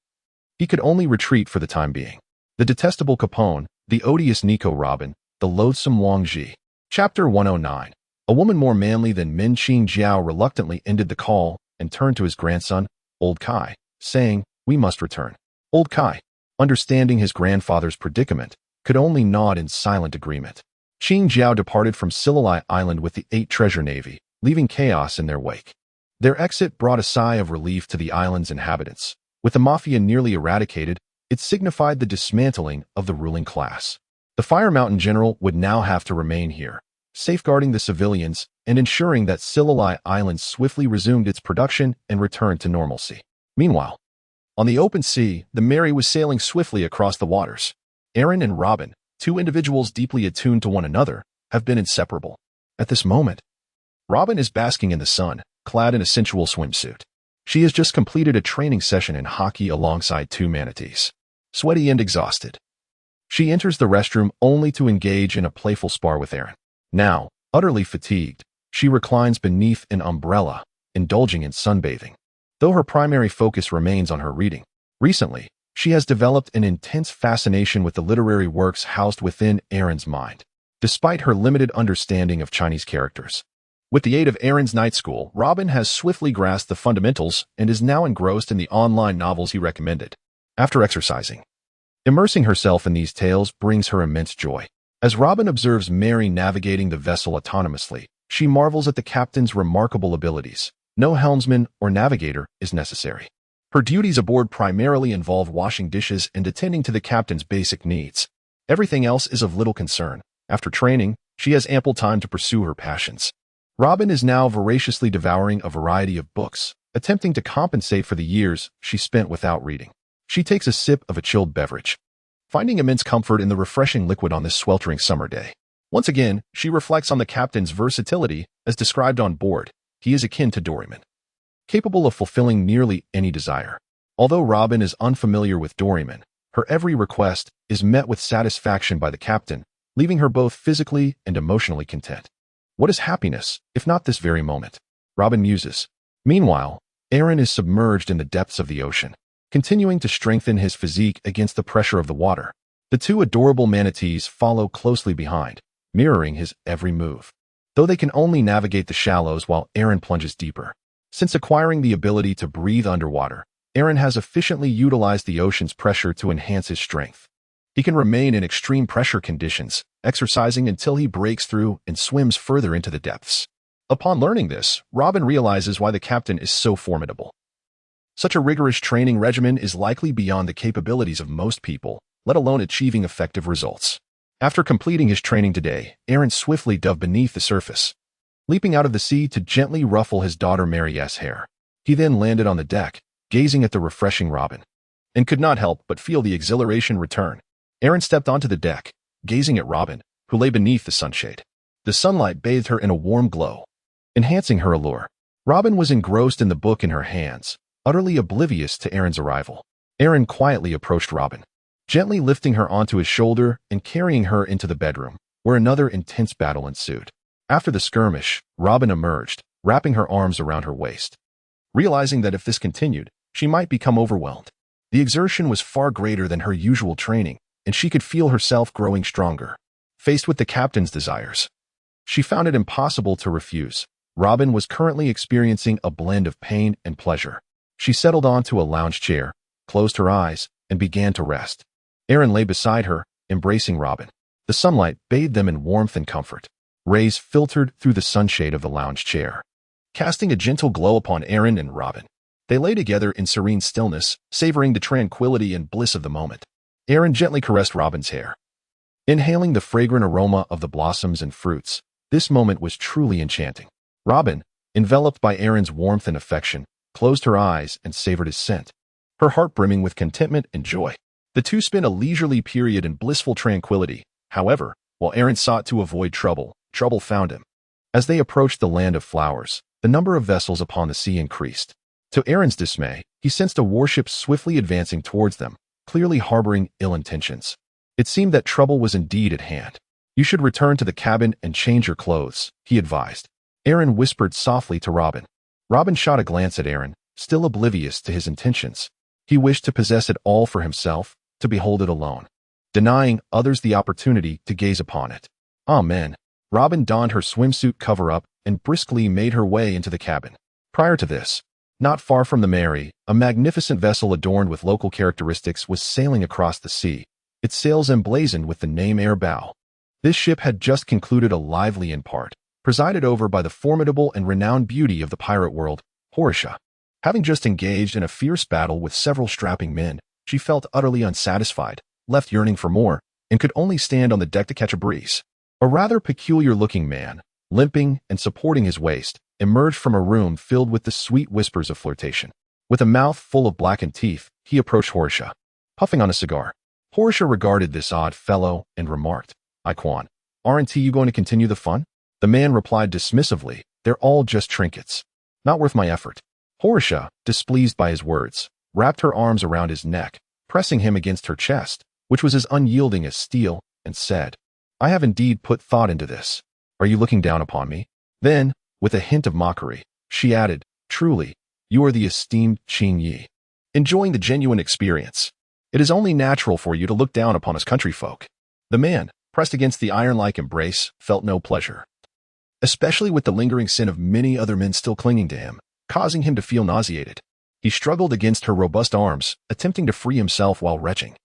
[SPEAKER 1] he could only retreat for the time being. The detestable Capone, the odious Nico Robin, the loathsome Wang Ji. Chapter 109. A woman more manly than Min Qing Jiao reluctantly ended the call and turned to his grandson, Old Kai, saying, "We must return." Old Kai, understanding his grandfather's predicament, could only nod in silent agreement. Qing Jiao departed from Sililai Island with the 8 Treasure Navy, leaving chaos in their wake. Their exit brought a sigh of relief to the island's inhabitants. With the mafia nearly eradicated, it signified the dismantling of the ruling class. The Fire Mountain General would now have to remain here, safeguarding the civilians and ensuring that Sililai Island swiftly resumed its production and returned to normalcy. Meanwhile, on the open sea, the Mary was sailing swiftly across the waters. Aaron and Robin, 2 individuals deeply attuned to one another, have been inseparable. At this moment, Robin is basking in the sun, clad in a sensual swimsuit. She has just completed a training session in hockey alongside 2 manatees. Sweaty and exhausted, she enters the restroom only to engage in a playful spar with Aaron. Now, utterly fatigued, she reclines beneath an umbrella, indulging in sunbathing. Though her primary focus remains on her reading, recently, she has developed an intense fascination with the literary works housed within Aaron's mind, despite her limited understanding of Chinese characters. With the aid of Aaron's night school, Robin has swiftly grasped the fundamentals and is now engrossed in the online novels he recommended. After exercising, immersing herself in these tales brings her immense joy. As Robin observes Mary navigating the vessel autonomously, she marvels at the captain's remarkable abilities. No helmsman or navigator is necessary. Her duties aboard primarily involve washing dishes and attending to the captain's basic needs. Everything else is of little concern. After training, she has ample time to pursue her passions. Robin is now voraciously devouring a variety of books, attempting to compensate for the years she spent without reading. She takes a sip of a chilled beverage, finding immense comfort in the refreshing liquid on this sweltering summer day. Once again, she reflects on the captain's versatility as described on board. He is akin to Doryman, capable of fulfilling nearly any desire. Although Robin is unfamiliar with Doryman, her every request is met with satisfaction by the captain, leaving her both physically and emotionally content. What is happiness, if not this very moment? Robin muses. Meanwhile, Aaron is submerged in the depths of the ocean, continuing to strengthen his physique against the pressure of the water. The 2 adorable manatees follow closely behind, mirroring his every move, though they can only navigate the shallows while Aaron plunges deeper. Since acquiring the ability to breathe underwater, Aaron has efficiently utilized the ocean's pressure to enhance his strength. He can remain in extreme pressure conditions, exercising until he breaks through and swims further into the depths. Upon learning this, Robin realizes why the captain is so formidable. Such a rigorous training regimen is likely beyond the capabilities of most people, let alone achieving effective results. After completing his training today, Aaron swiftly dove beneath the surface, leaping out of the sea to gently ruffle his daughter Mary's hair. He then landed on the deck, gazing at the refreshing Robin, and could not help but feel the exhilaration return. Aaron stepped onto the deck, gazing at Robin, who lay beneath the sunshade. The sunlight bathed her in a warm glow, enhancing her allure. Robin was engrossed in the book in her hands, utterly oblivious to Aaron's arrival. Aaron quietly approached Robin, gently lifting her onto his shoulder and carrying her into the bedroom, where another intense battle ensued. After the skirmish, Robin emerged, wrapping her arms around her waist, realizing that if this continued, she might become overwhelmed. The exertion was far greater than her usual training, and she could feel herself growing stronger. Faced with the captain's desires, She found it impossible to refuse. Robin was currently experiencing a blend of pain and pleasure. She settled onto a lounge chair, closed her eyes, and began to rest. Aaron lay beside her, embracing Robin. The sunlight bathed them in warmth and comfort. Rays filtered through the sunshade of the lounge chair, casting a gentle glow upon Aaron and Robin. They lay together in serene stillness, savoring the tranquility and bliss of the moment. Aaron gently caressed Robin's hair, inhaling the fragrant aroma of the blossoms and fruits. This moment was truly enchanting. Robin, enveloped by Aaron's warmth and affection, closed her eyes and savored his scent, her heart brimming with contentment and joy. The two spent a leisurely period in blissful tranquility. However, while Aaron sought to avoid trouble, trouble found him. As they approached the land of flowers, the number of vessels upon the sea increased. To Aaron's dismay, he sensed a warship swiftly advancing towards them, clearly harboring ill intentions. It seemed that trouble was indeed at hand. "You should return to the cabin and change your clothes," he advised. Aaron whispered softly to Robin. Robin shot a glance at Aaron, still oblivious to his intentions. He wished to possess it all for himself, to behold it alone, denying others the opportunity to gaze upon it. Amen. Robin donned her swimsuit cover-up and briskly made her way into the cabin. Prior to this, not far from the Mary, a magnificent vessel adorned with local characteristics was sailing across the sea, its sails emblazoned with the name Air Bow. This ship had just concluded a lively in part, presided over by the formidable and renowned beauty of the pirate world, Horisha. Having just engaged in a fierce battle with several strapping men, she felt utterly unsatisfied, left yearning for more, and could only stand on the deck to catch a breeze. A rather peculiar-looking man, limping and supporting his waist, emerged from a room filled with the sweet whispers of flirtation. With a mouth full of blackened teeth, he approached Horisha, puffing on a cigar. Horisha regarded this odd fellow and remarked, "Iquan, aren't you going to continue the fun?" The man replied dismissively, "They're all just trinkets. Not worth my effort." Horisha, displeased by his words, wrapped her arms around his neck, pressing him against her chest, which was as unyielding as steel, and said, "I have indeed put thought into this. Are you looking down upon me?" Then, with a hint of mockery, she added, "Truly, you are the esteemed Qing Yi, enjoying the genuine experience. It is only natural for you to look down upon us country folk." The man, pressed against the iron-like embrace, felt no pleasure, especially with the lingering sin of many other men still clinging to him, causing him to feel nauseated. He struggled against her robust arms, attempting to free himself while retching.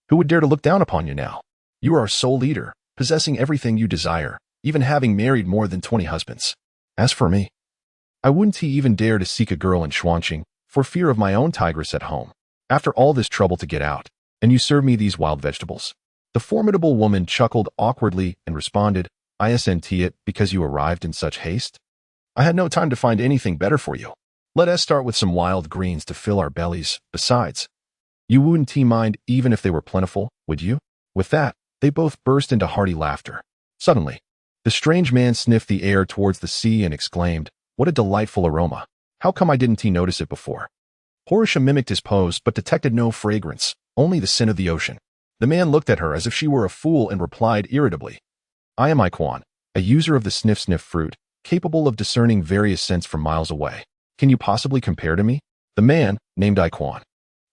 [SPEAKER 1] "Who would dare to look down upon you now? You are our sole leader, possessing everything you desire, even having married more than 20 husbands. As for me, I wouldn't even dare to seek a girl in Xuanqing, for fear of my own tigress at home. After all this trouble to get out, and you serve me these wild vegetables." The formidable woman chuckled awkwardly and responded, "Isn't it because you arrived in such haste? I had no time to find anything better for you. Let us start with some wild greens to fill our bellies. Besides, you wouldn't mind even if they were plentiful, would you?" With that, they both burst into hearty laughter. Suddenly, the strange man sniffed the air towards the sea and exclaimed, "What a delightful aroma. How come I didn't notice it before?" Horisha mimicked his pose but detected no fragrance, only the scent of the ocean. The man looked at her as if she were a fool and replied irritably, "I am Iquan, a user of the sniff-sniff fruit, capable of discerning various scents from miles away. Can you possibly compare to me?" The man, named Iquan,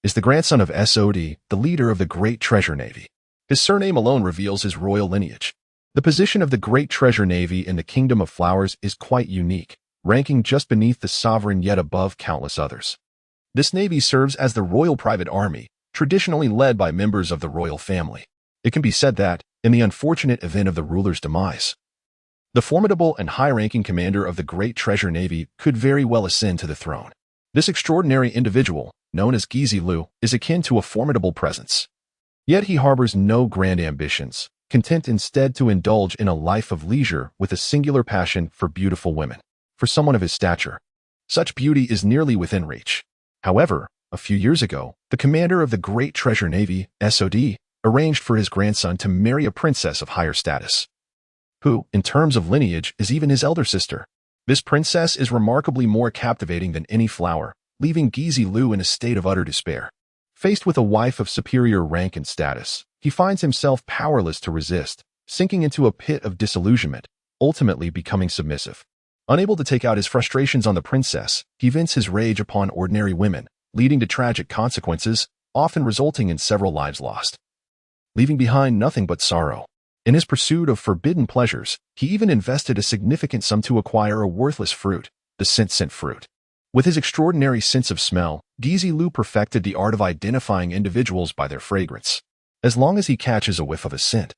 [SPEAKER 1] is the grandson of Sod, the leader of the Great Treasure Navy. His surname alone reveals his royal lineage. The position of the Great Treasure Navy in the Kingdom of Flowers is quite unique, ranking just beneath the sovereign yet above countless others. This navy serves as the Royal Private Army, traditionally led by members of the royal family. It can be said that, in the unfortunate event of the ruler's demise, the formidable and high-ranking commander of the Great Treasure Navy could very well ascend to the throne. This extraordinary individual, known as Gizi Lu, is akin to a formidable presence. Yet he harbors no grand ambitions, content instead to indulge in a life of leisure with a singular passion for beautiful women. For someone of his stature, such beauty is nearly within reach. However, a few years ago, the commander of the Great Treasure Navy, Sod, arranged for his grandson to marry a princess of higher status, who, in terms of lineage, is even his elder sister. This princess is remarkably more captivating than any flower, leaving Gizi Lu in a state of utter despair. Faced with a wife of superior rank and status, he finds himself powerless to resist, sinking into a pit of disillusionment, ultimately becoming submissive. Unable to take out his frustrations on the princess, he vents his rage upon ordinary women, leading to tragic consequences, often resulting in several lives lost, leaving behind nothing but sorrow. In his pursuit of forbidden pleasures, he even invested a significant sum to acquire a worthless fruit, the scent fruit. With his extraordinary sense of smell, Gizi Lu perfected the art of identifying individuals by their fragrance. As long as he catches a whiff of a scent,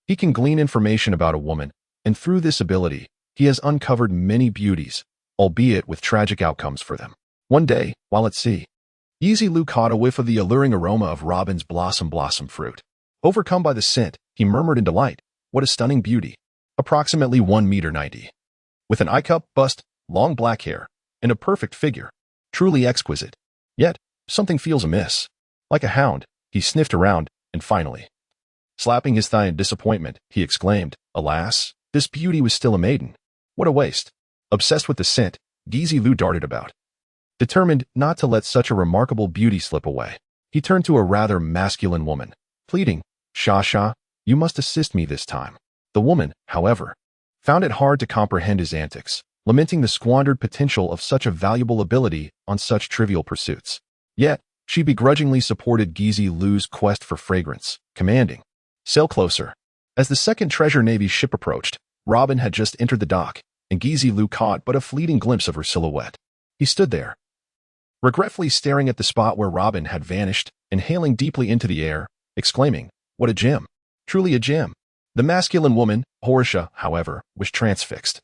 [SPEAKER 1] he can glean information about a woman, and through this ability, he has uncovered many beauties, albeit with tragic outcomes for them. One day, while at sea, Gizi Lu caught a whiff of the alluring aroma of Robin's blossom fruit. Overcome by the scent, he murmured in delight, "What a stunning beauty! Approximately 1.90 meters. With an eye-cup, bust, long black hair, and a perfect figure. Truly exquisite. Yet, something feels amiss." Like a hound, he sniffed around, and finally, slapping his thigh in disappointment, he exclaimed, "Alas, this beauty was still a maiden. What a waste." Obsessed with the scent, Gizi Lu darted about. Determined not to let such a remarkable beauty slip away, he turned to a rather masculine woman, pleading, "Sha, you must assist me this time." The woman, however, found it hard to comprehend his antics, lamenting the squandered potential of such a valuable ability on such trivial pursuits. Yet, she begrudgingly supported Gizi Lu's quest for fragrance, commanding, "Sail closer." As the second Treasure Navy ship approached, Robin had just entered the dock, and Gizi Lu caught but a fleeting glimpse of her silhouette. He stood there, regretfully staring at the spot where Robin had vanished, inhaling deeply into the air, exclaiming, "What a gem! Truly a gem!" The masculine woman, Horisha, however, was transfixed,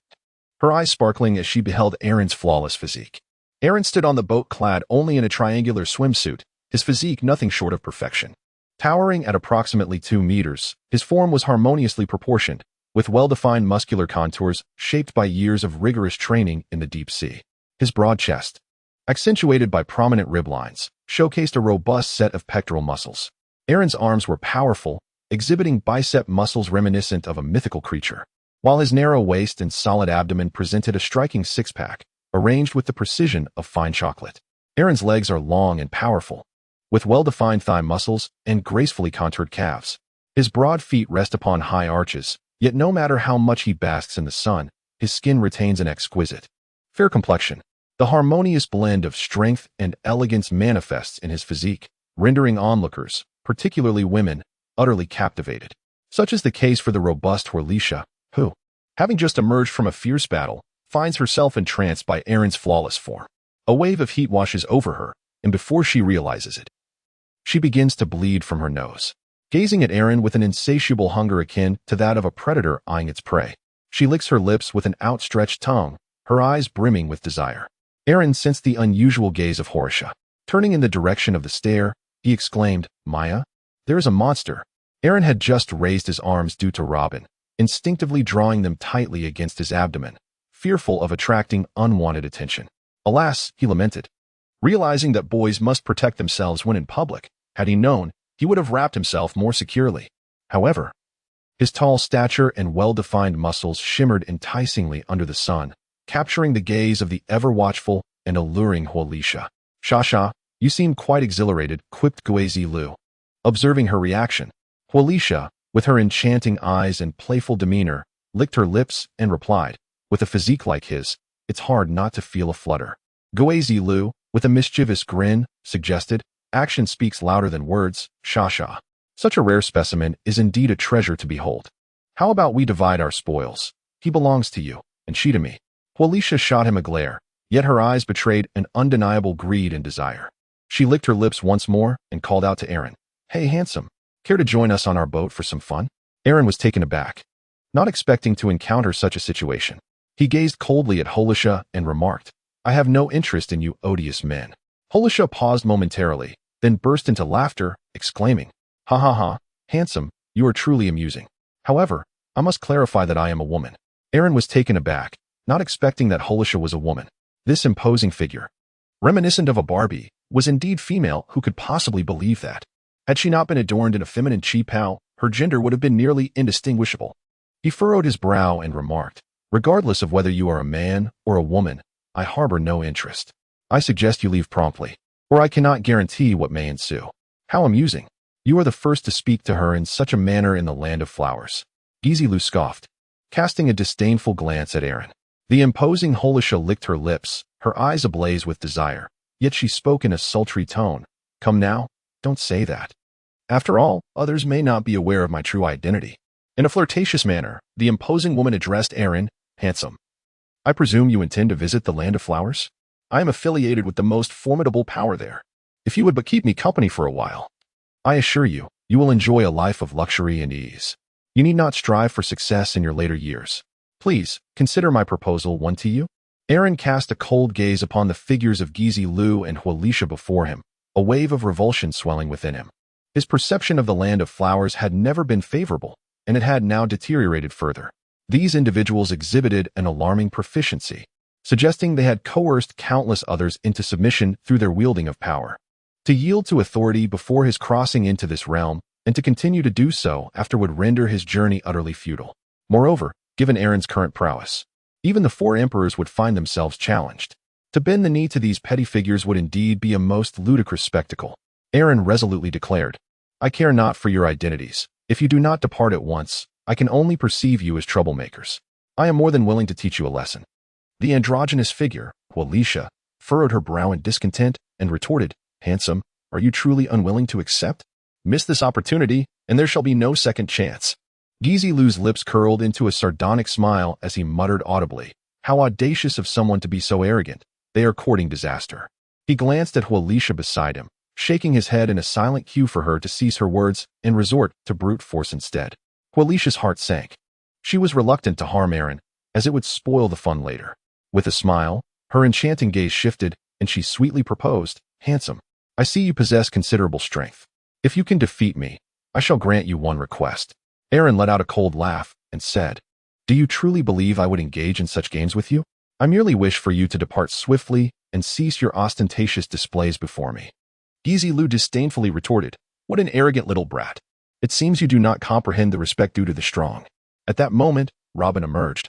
[SPEAKER 1] her eyes sparkling as she beheld Aaron's flawless physique. Aaron stood on the boat clad only in a triangular swimsuit, his physique nothing short of perfection. Towering at approximately 2 meters, his form was harmoniously proportioned, with well-defined muscular contours shaped by years of rigorous training in the deep sea. His broad chest, accentuated by prominent rib lines, showcased a robust set of pectoral muscles. Aaron's arms were powerful, exhibiting bicep muscles reminiscent of a mythical creature, while his narrow waist and solid abdomen presented a striking six-pack, arranged with the precision of fine chocolate. Aaron's legs are long and powerful, with well-defined thigh muscles and gracefully contoured calves. His broad feet rest upon high arches, yet no matter how much he basks in the sun, his skin retains an exquisite, fair complexion. The harmonious blend of strength and elegance manifests in his physique, rendering onlookers, particularly women, utterly captivated. Such is the case for the robust Horisha, who, having just emerged from a fierce battle, finds herself entranced by Aaron's flawless form. A wave of heat washes over her, and before she realizes it, she begins to bleed from her nose. Gazing at Aaron with an insatiable hunger akin to that of a predator eyeing its prey, she licks her lips with an outstretched tongue, her eyes brimming with desire. Aaron sensed the unusual gaze of Horisha. Turning in the direction of the stare, he exclaimed, "Maya, there is a monster." Aaron had just raised his arms due to Robin, instinctively drawing them tightly against his abdomen, fearful of attracting unwanted attention. Alas, he lamented. Realizing that boys must protect themselves when in public, had he known, he would have wrapped himself more securely. However, his tall stature and well-defined muscles shimmered enticingly under the sun, capturing the gaze of the ever-watchful and alluring Horisha. "Sha, you seem quite exhilarated," quipped Gizi Lu. Observing her reaction, Horisha, with her enchanting eyes and playful demeanor, licked her lips and replied, "With a physique like his, it's hard not to feel a flutter." Gizi Lu, with a mischievous grin, suggested, "Action speaks louder than words, Sha. Such a rare specimen is indeed a treasure to behold. How about we divide our spoils? He belongs to you, and she to me." Horisha shot him a glare, yet her eyes betrayed an undeniable greed and desire. She licked her lips once more and called out to Aaron, "Hey, handsome, care to join us on our boat for some fun?" Aaron was taken aback, not expecting to encounter such a situation. He gazed coldly at Horisha and remarked, "I have no interest in you odious men." Horisha paused momentarily, then burst into laughter, exclaiming, Ha, handsome, you are truly amusing. However, I must clarify that I am a woman." Aaron was taken aback, not expecting that Horisha was a woman. This imposing figure, reminiscent of a Barbie, was indeed female. Who could possibly believe that? Had she not been adorned in a feminine chi-pao, her gender would have been nearly indistinguishable. He furrowed his brow and remarked, "Regardless of whether you are a man or a woman, I harbor no interest. I suggest you leave promptly, or I cannot guarantee what may ensue." "How amusing. You are the first to speak to her in such a manner in the land of flowers." Gizi Lu scoffed, casting a disdainful glance at Aaron. The imposing Horisha licked her lips, her eyes ablaze with desire, yet she spoke in a sultry tone. "Come now, don't say that. After all, others may not be aware of my true identity." In a flirtatious manner, the imposing woman addressed Aaron, handsome. I presume you intend to visit the Land of Flowers? I am affiliated with the most formidable power there. If you would but keep me company for a while, I assure you, you will enjoy a life of luxury and ease. You need not strive for success in your later years. Please, consider my proposal one to you. Aaron cast a cold gaze upon the figures of Gizi Lu and Hualisha before him, a wave of revulsion swelling within him. His perception of the Land of Flowers had never been favorable, and it had now deteriorated further. These individuals exhibited an alarming proficiency, suggesting they had coerced countless others into submission through their wielding of power. To yield to authority before his crossing into this realm, and to continue to do so after would render his journey utterly futile. Moreover, given Aaron's current prowess, even the four emperors would find themselves challenged. To bend the knee to these petty figures would indeed be a most ludicrous spectacle. Aaron resolutely declared, I care not for your identities. If you do not depart at once, I can only perceive you as troublemakers. I am more than willing to teach you a lesson. The androgynous figure, Hualisha, furrowed her brow in discontent and retorted, Handsome, are you truly unwilling to accept? Miss this opportunity, and there shall be no second chance. Gizi Lu's lips curled into a sardonic smile as he muttered audibly, How audacious of someone to be so arrogant. They are courting disaster. He glanced at Hualisha beside him, shaking his head in a silent cue for her to cease her words and resort to brute force instead. Hualisha's heart sank. She was reluctant to harm Aaron, as it would spoil the fun later. With a smile, her enchanting gaze shifted, and she sweetly proposed, Handsome, I see you possess considerable strength. If you can defeat me, I shall grant you one request. Aaron let out a cold laugh and said, Do you truly believe I would engage in such games with you? I merely wish for you to depart swiftly and cease your ostentatious displays before me. Gizi Lu disdainfully retorted, What an arrogant little brat. It seems you do not comprehend the respect due to the strong. At that moment, Robin emerged,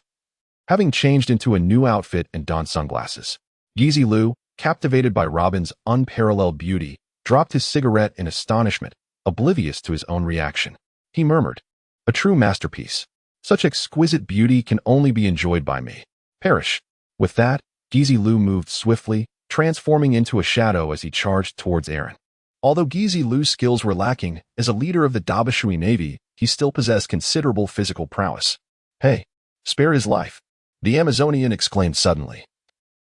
[SPEAKER 1] having changed into a new outfit and donned sunglasses. Gizi Lu, captivated by Robin's unparalleled beauty, dropped his cigarette in astonishment, oblivious to his own reaction. He murmured, A true masterpiece. Such exquisite beauty can only be enjoyed by me. Perish. With that, Gizi Lu moved swiftly, transforming into a shadow as he charged towards Aaron. Although Gizi Lu's skills were lacking, as a leader of the Dabashui Navy, he still possessed considerable physical prowess. Hey, spare his life, the Amazonian exclaimed suddenly,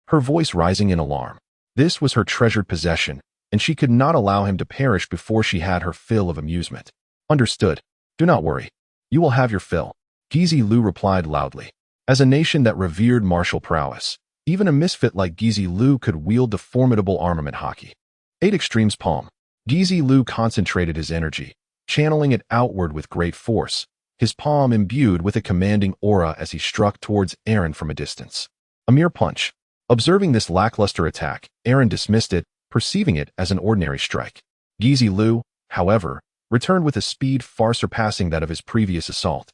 [SPEAKER 1] her voice rising in alarm. This was her treasured possession, and she could not allow him to perish before she had her fill of amusement. Understood. Do not worry. You will have your fill, Gizi Lu replied loudly. As a nation that revered martial prowess, even a misfit like Gizi Lu could wield the formidable armament hockey. 8 Extremes Palm. Gizi Lu concentrated his energy, channeling it outward with great force, his palm imbued with a commanding aura as he struck towards Aaron from a distance. A mere punch. Observing this lackluster attack, Aaron dismissed it, perceiving it as an ordinary strike. Gizi Lu, however, returned with a speed far surpassing that of his previous assault.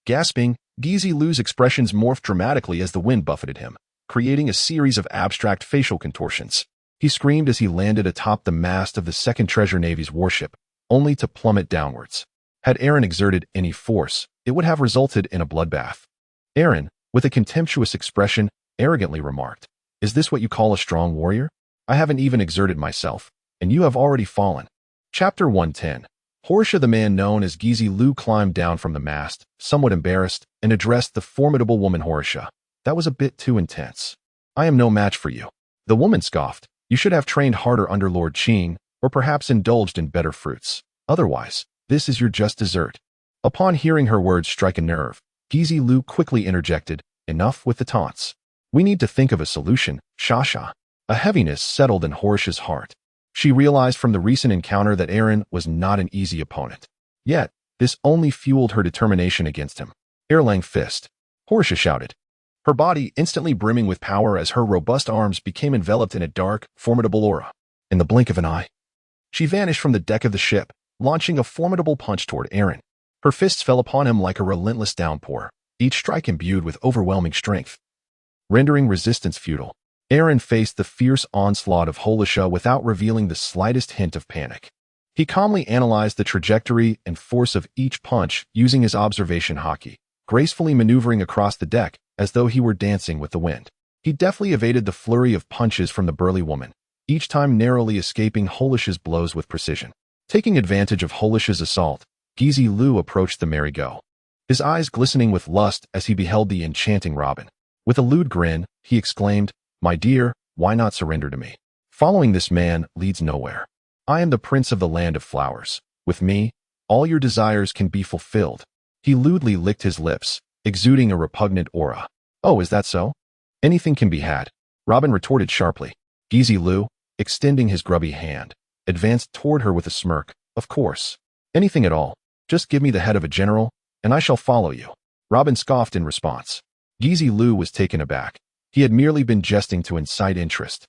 [SPEAKER 1] Gasping, Gizi Lu's expressions morphed dramatically as the wind buffeted him, creating a series of abstract facial contortions. He screamed as he landed atop the mast of the Second Treasure Navy's warship, only to plummet downwards. Had Aaron exerted any force, it would have resulted in a bloodbath. Aaron, with a contemptuous expression, arrogantly remarked, Is this what you call a strong warrior? I haven't even exerted myself, and you have already fallen. Chapter 110. Hualisha, the man known as Gizi Lu, climbed down from the mast, somewhat embarrassed, and addressed the formidable woman Hualisha. That was a bit too intense. I am no match for you. The woman scoffed. You should have trained harder under Lord Qing, or perhaps indulged in better fruits. Otherwise, this is your just dessert. Upon hearing her words strike a nerve, Gizi Lu quickly interjected, Enough with the taunts. We need to think of a solution, Shasha. A heaviness settled in Hualisha's heart. She realized from the recent encounter that Aaron was not an easy opponent. Yet, this only fueled her determination against him. Erlang fist. Hualisha shouted, her body instantly brimming with power as her robust arms became enveloped in a dark, formidable aura. In the blink of an eye, she vanished from the deck of the ship, launching a formidable punch toward Aaron. Her fists fell upon him like a relentless downpour, each strike imbued with overwhelming strength. Rendering resistance futile, Aaron faced the fierce onslaught of Hualisha without revealing the slightest hint of panic. He calmly analyzed the trajectory and force of each punch using his observation hockey, gracefully maneuvering across the deck as though he were dancing with the wind. He deftly evaded the flurry of punches from the burly woman, each time narrowly escaping Hualisha's blows with precision. Taking advantage of Hualisha's assault, Gizi Lu approached the merry-go. his eyes glistening with lust as he beheld the enchanting Robin. With a lewd grin, he exclaimed, "My dear, why not surrender to me? Following this man leads nowhere. I am the prince of the land of flowers. With me, all your desires can be fulfilled." He lewdly licked his lips, exuding a repugnant aura. "Oh, is that so? Anything can be had," Robin retorted sharply. Gizi Lu, extending his grubby hand, advanced toward her with a smirk. "Of course. Anything at all. Just give me the head of a general, and I shall follow you." Robin scoffed in response. Gizi Lu was taken aback. He had merely been jesting to incite interest.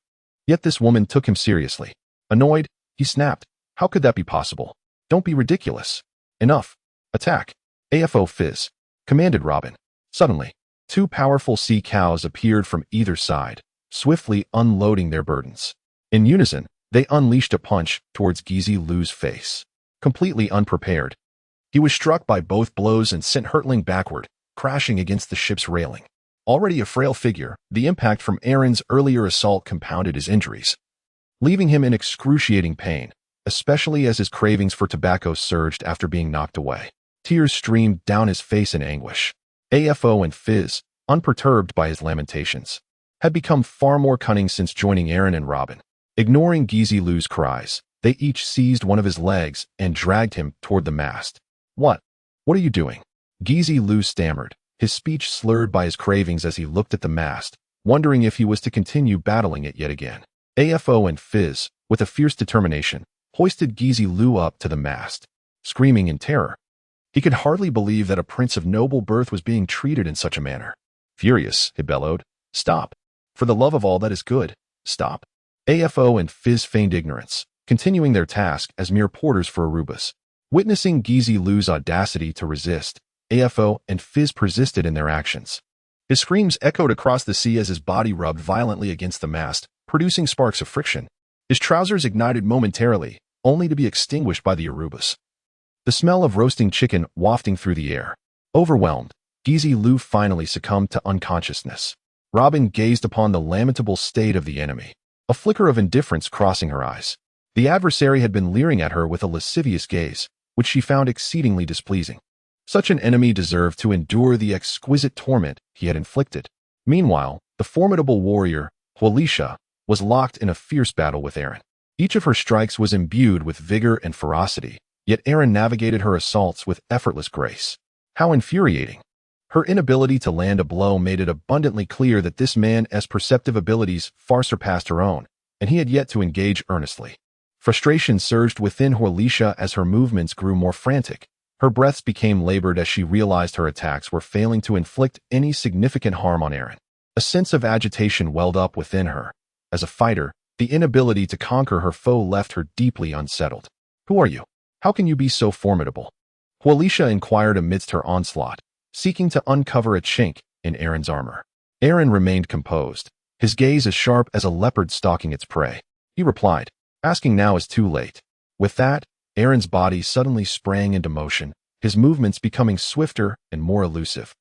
[SPEAKER 1] Yet this woman took him seriously. Annoyed, he snapped, "How could that be possible? Don't be ridiculous. Enough. Attack." "AFO Fizz," commanded Robin. Suddenly, two powerful sea cows appeared from either side, swiftly unloading their burdens. In unison, they unleashed a punch towards Gizi Lu's face. Completely unprepared, he was struck by both blows and sent hurtling backward, crashing against the ship's railing. Already a frail figure, the impact from Aaron's earlier assault compounded his injuries, leaving him in excruciating pain, especially as his cravings for tobacco surged after being knocked away. Tears streamed down his face in anguish. AFO and Fizz, unperturbed by his lamentations, had become far more cunning since joining Aaron and Robin. Ignoring Gizi Lu's cries, they each seized one of his legs and dragged him toward the mast. What are you doing?" Gizi Lu stammered, his speech slurred by his cravings as he looked at the mast, wondering if he was to continue battling it yet again. AFO and Fizz, with a fierce determination, hoisted Gizi Lu up to the mast, screaming in terror. He could hardly believe that a prince of noble birth was being treated in such a manner. Furious, he bellowed, "Stop! For the love of all that is good, stop!" AFO and Fizz feigned ignorance, continuing their task as mere porters for Arubas. Witnessing Gizi Lu's audacity to resist, AFO and Fizz persisted in their actions. His screams echoed across the sea as his body rubbed violently against the mast, producing sparks of friction. His trousers ignited momentarily, only to be extinguished by the Arubas. The smell of roasting chicken wafting through the air. Overwhelmed, Gizi Lu finally succumbed to unconsciousness. Robin gazed upon the lamentable state of the enemy, a flicker of indifference crossing her eyes. The adversary had been leering at her with a lascivious gaze, which she found exceedingly displeasing. Such an enemy deserved to endure the exquisite torment he had inflicted. Meanwhile, the formidable warrior, Hualisha, was locked in a fierce battle with Aaron. Each of her strikes was imbued with vigor and ferocity, yet Aaron navigated her assaults with effortless grace. How infuriating! Her inability to land a blow made it abundantly clear that this man's perceptive abilities far surpassed her own, and he had yet to engage earnestly. Frustration surged within Hualisha as her movements grew more frantic. Her breaths became labored as she realized her attacks were failing to inflict any significant harm on Aaron. A sense of agitation welled up within her. As a fighter, the inability to conquer her foe left her deeply unsettled. "Who are you? How can you be so formidable?" Hualisha inquired amidst her onslaught, seeking to uncover a chink in Aaron's armor. Aaron remained composed, his gaze as sharp as a leopard stalking its prey. He replied, "Asking now is too late." With that, Aaron's body suddenly sprang into motion, his movements becoming swifter and more elusive.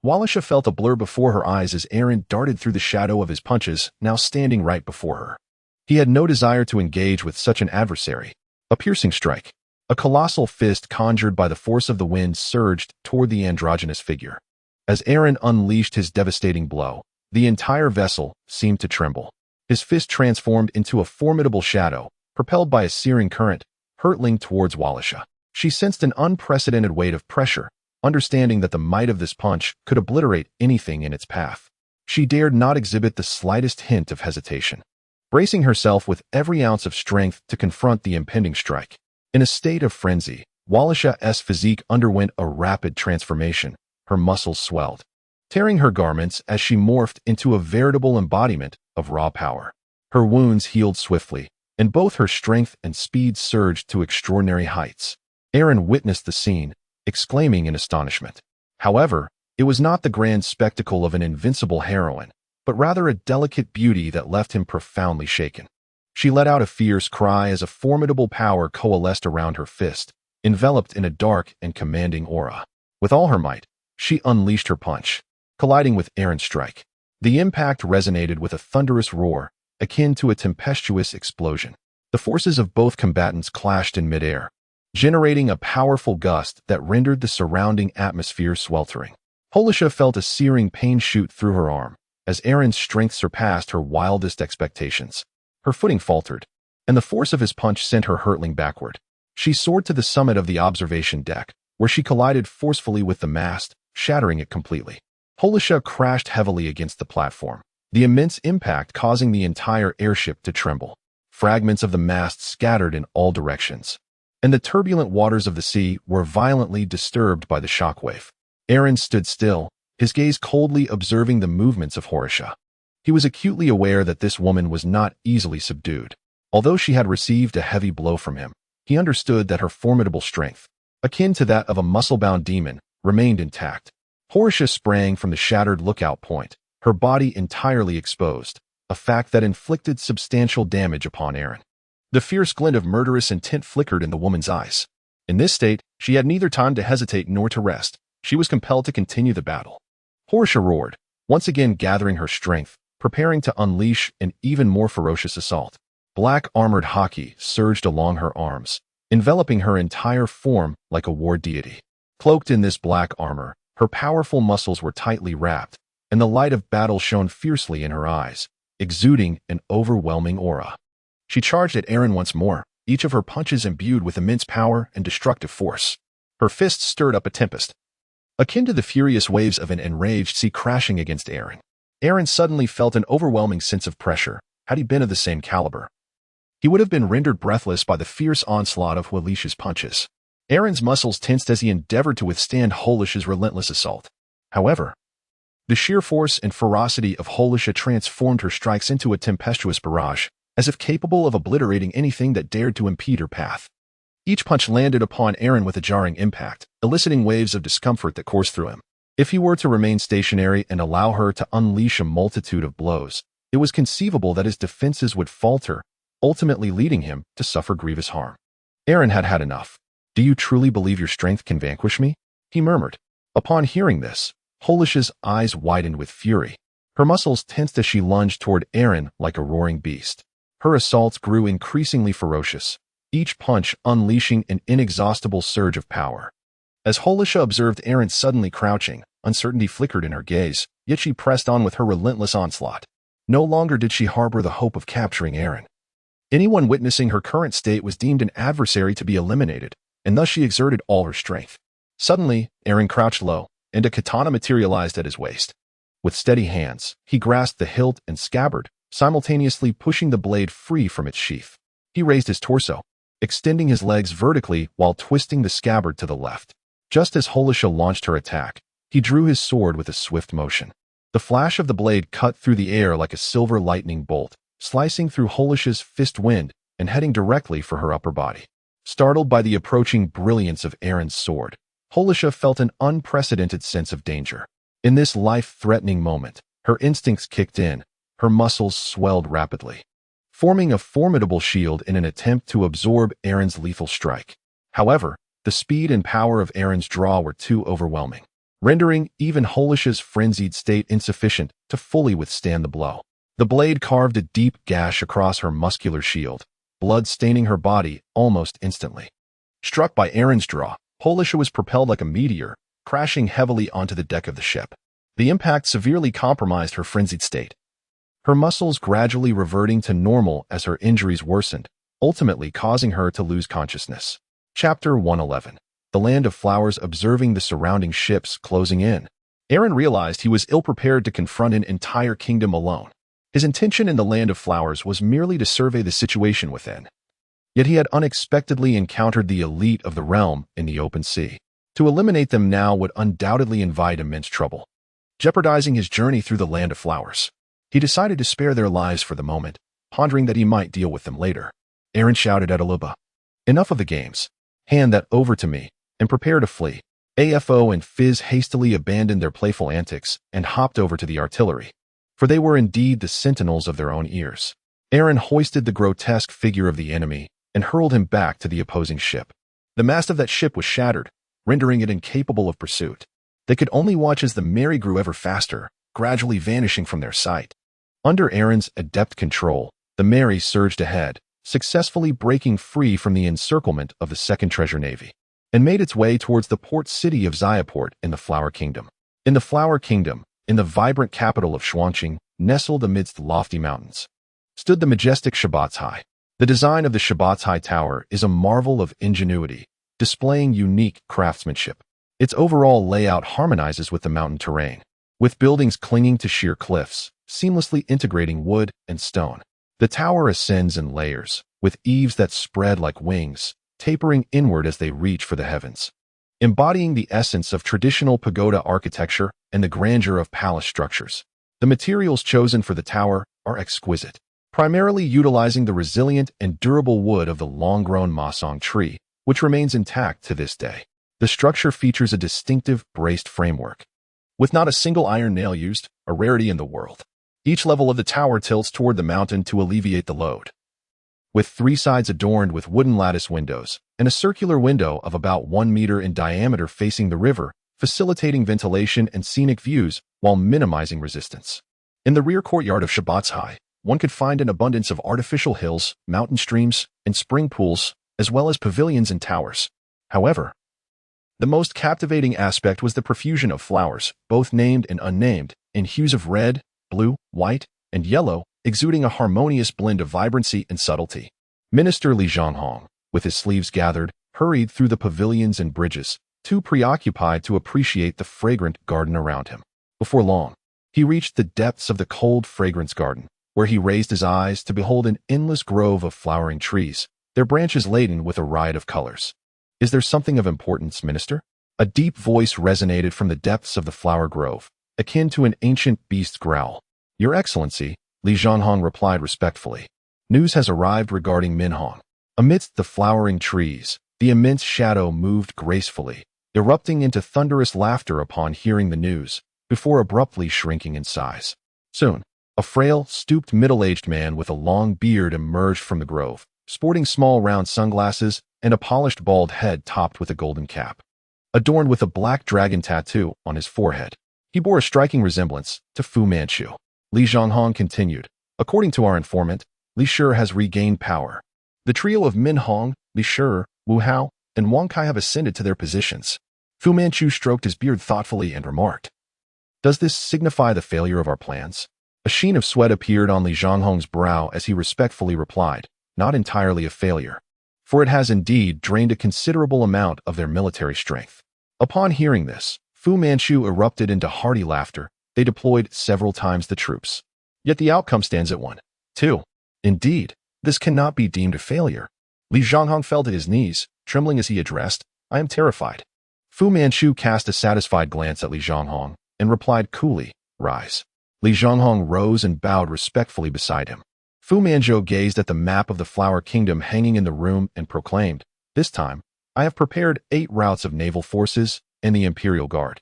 [SPEAKER 1] Hualisha felt a blur before her eyes as Aaron darted through the shadow of his punches, now standing right before her. He had no desire to engage with such an adversary. A piercing strike, a colossal fist conjured by the force of the wind surged toward the androgynous figure. As Aaron unleashed his devastating blow, the entire vessel seemed to tremble. His fist transformed into a formidable shadow, propelled by a searing current, hurtling towards Hualisha. She sensed an unprecedented weight of pressure, understanding that the might of this punch could obliterate anything in its path. She dared not exhibit the slightest hint of hesitation, bracing herself with every ounce of strength to confront the impending strike. In a state of frenzy, Hualisha's physique underwent a rapid transformation. Her muscles swelled, tearing her garments as she morphed into a veritable embodiment of raw power. Her wounds healed swiftly, and both her strength and speed surged to extraordinary heights. Aaron witnessed the scene, exclaiming in astonishment. However, it was not the grand spectacle of an invincible heroine, but rather a delicate beauty that left him profoundly shaken. She let out a fierce cry as a formidable power coalesced around her fist, enveloped in a dark and commanding aura. With all her might, she unleashed her punch, colliding with Aaron's strike. The impact resonated with a thunderous roar, akin to a tempestuous explosion. The forces of both combatants clashed in midair. generating a powerful gust that rendered the surrounding atmosphere sweltering. Holisha felt a searing pain shoot through her arm, as Aaron's strength surpassed her wildest expectations. Her footing faltered, and the force of his punch sent her hurtling backward. She soared to the summit of the observation deck, where she collided forcefully with the mast, shattering it completely. Holisha crashed heavily against the platform, the immense impact causing the entire airship to tremble. Fragments of the mast scattered in all directions, and the turbulent waters of the sea were violently disturbed by the shockwave. Aaron stood still, his gaze coldly observing the movements of Horisha. He was acutely aware that this woman was not easily subdued. Although she had received a heavy blow from him, he understood that her formidable strength, akin to that of a muscle-bound demon, remained intact. Horisha sprang from the shattered lookout point, her body entirely exposed, a fact that inflicted substantial damage upon Aaron. The fierce glint of murderous intent flickered in the woman's eyes. In this state, she had neither time to hesitate nor to rest. She was compelled to continue the battle. Horisha roared, once again gathering her strength, preparing to unleash an even more ferocious assault. Black armored haki surged along her arms, enveloping her entire form like a war deity. Cloaked in this black armor, her powerful muscles were tightly wrapped, and the light of battle shone fiercely in her eyes, exuding an overwhelming aura. She charged at Aaron once more, each of her punches imbued with immense power and destructive force. Her fists stirred up a tempest, akin to the furious waves of an enraged sea crashing against Aaron. Aaron suddenly felt an overwhelming sense of pressure. Had he been of the same caliber, he would have been rendered breathless by the fierce onslaught of Holisha's punches. Aaron's muscles tensed as he endeavored to withstand Holisha's relentless assault. However, the sheer force and ferocity of Holisha transformed her strikes into a tempestuous barrage, as if capable of obliterating anything that dared to impede her path. Each punch landed upon Aaron with a jarring impact, eliciting waves of discomfort that coursed through him. If he were to remain stationary and allow her to unleash a multitude of blows, it was conceivable that his defenses would falter, ultimately leading him to suffer grievous harm. Aaron had had enough. "Do you truly believe your strength can vanquish me?" he murmured. Upon hearing this, Holisha's eyes widened with fury. Her muscles tensed as she lunged toward Aaron like a roaring beast. Her assaults grew increasingly ferocious, each punch unleashing an inexhaustible surge of power. As Holisha observed Aaron suddenly crouching, uncertainty flickered in her gaze, yet she pressed on with her relentless onslaught. No longer did she harbor the hope of capturing Aaron. Anyone witnessing her current state was deemed an adversary to be eliminated, and thus she exerted all her strength. Suddenly, Aaron crouched low, and a katana materialized at his waist. With steady hands, he grasped the hilt and scabbard, simultaneously pushing the blade free from its sheath. He raised his torso, extending his legs vertically while twisting the scabbard to the left. Just as Holisha launched her attack, he drew his sword with a swift motion. The flash of the blade cut through the air like a silver lightning bolt, slicing through Holisha's fist wind and heading directly for her upper body. Startled by the approaching brilliance of Aaron's sword, Holisha felt an unprecedented sense of danger. In this life-threatening moment, her instincts kicked in, her muscles swelled rapidly, forming a formidable shield in an attempt to absorb Aaron's lethal strike. However, the speed and power of Aaron's draw were too overwhelming, rendering even Holisha's frenzied state insufficient to fully withstand the blow. The blade carved a deep gash across her muscular shield, blood staining her body almost instantly. Struck by Aaron's draw, Holisha was propelled like a meteor, crashing heavily onto the deck of the ship. The impact severely compromised her frenzied state, her muscles gradually reverting to normal as her injuries worsened, ultimately causing her to lose consciousness. Chapter 111. The Land of Flowers. Observing the surrounding ships closing in, Aaron realized he was ill-prepared to confront an entire kingdom alone. His intention in the Land of Flowers was merely to survey the situation within. Yet he had unexpectedly encountered the elite of the realm in the open sea. To eliminate them now would undoubtedly invite immense trouble, jeopardizing his journey through the Land of Flowers. He decided to spare their lives for the moment, pondering that he might deal with them later. Aaron shouted at Aluba, "Enough of the games. Hand that over to me, and prepare to flee." AFO and Fizz hastily abandoned their playful antics and hopped over to the artillery, for they were indeed the sentinels of their own ears. Aaron hoisted the grotesque figure of the enemy and hurled him back to the opposing ship. The mast of that ship was shattered, rendering it incapable of pursuit. They could only watch as the Mary grew ever faster, gradually vanishing from their sight. Under Aaron's adept control, the Mary surged ahead, successfully breaking free from the encirclement of the Second Treasure Navy, and made its way towards the port city of Xiaport in the Flower Kingdom. In the Flower Kingdom, in the vibrant capital of Xuanqing, nestled amidst lofty mountains, stood the majestic Shabatai. The design of the Shabatai Tower is a marvel of ingenuity, displaying unique craftsmanship. Its overall layout harmonizes with the mountain terrain, with buildings clinging to sheer cliffs, seamlessly integrating wood and stone. The tower ascends in layers, with eaves that spread like wings, tapering inward as they reach for the heavens, embodying the essence of traditional pagoda architecture and the grandeur of palace structures. The materials chosen for the tower are exquisite, primarily utilizing the resilient and durable wood of the long-grown masong tree, which remains intact to this day. The structure features a distinctive braced framework, with not a single iron nail used, a rarity in the world. Each level of the tower tilts toward the mountain to alleviate the load, with 3 sides adorned with wooden lattice windows and a circular window of about 1 meter in diameter facing the river, facilitating ventilation and scenic views while minimizing resistance. In the rear courtyard of Shabatai, one could find an abundance of artificial hills, mountain streams, and spring pools, as well as pavilions and towers. However, the most captivating aspect was the profusion of flowers, both named and unnamed, in hues of red, blue, white, and yellow, exuding a harmonious blend of vibrancy and subtlety. Minister Li Zhonghong, with his sleeves gathered, hurried through the pavilions and bridges, too preoccupied to appreciate the fragrant garden around him. Before long, he reached the depths of the cold fragrance garden, where he raised his eyes to behold an endless grove of flowering trees, their branches laden with a riot of colors. "Is there something of importance, Minister?" A deep voice resonated from the depths of the flower grove, akin to an ancient beast's growl. "Your Excellency," Li Zhonghong replied respectfully. "News has arrived regarding Minhong." Amidst the flowering trees, the immense shadow moved gracefully, erupting into thunderous laughter upon hearing the news, before abruptly shrinking in size. Soon, a frail, stooped middle-aged man with a long beard emerged from the grove, sporting small round sunglasses and a polished bald head topped with a golden cap, adorned with a black dragon tattoo on his forehead. He bore a striking resemblance to Fu Manchu. Li Zhonghong continued, "According to our informant, Li Shi has regained power. The trio of Minhong, Li Shi, Wu Hao, and Wang Kai have ascended to their positions." Fu Manchu stroked his beard thoughtfully and remarked, "Does this signify the failure of our plans?" A sheen of sweat appeared on Li Zhonghong's brow as he respectfully replied, "Not entirely a failure, for it has indeed drained a considerable amount of their military strength." Upon hearing this, Fu Manchu erupted into hearty laughter. They deployed several times the troops. Yet the outcome stands at 1-2. Indeed, this cannot be deemed a failure. Li Zhonghong fell to his knees, trembling as he addressed, "I am terrified." Fu Manchu cast a satisfied glance at Li Zhonghong and replied coolly, "Rise." Li Zhonghong rose and bowed respectfully beside him. Fu Manchu gazed at the map of the Flower Kingdom hanging in the room and proclaimed, "This time, I have prepared 8 routes of naval forces and the Imperial Guard,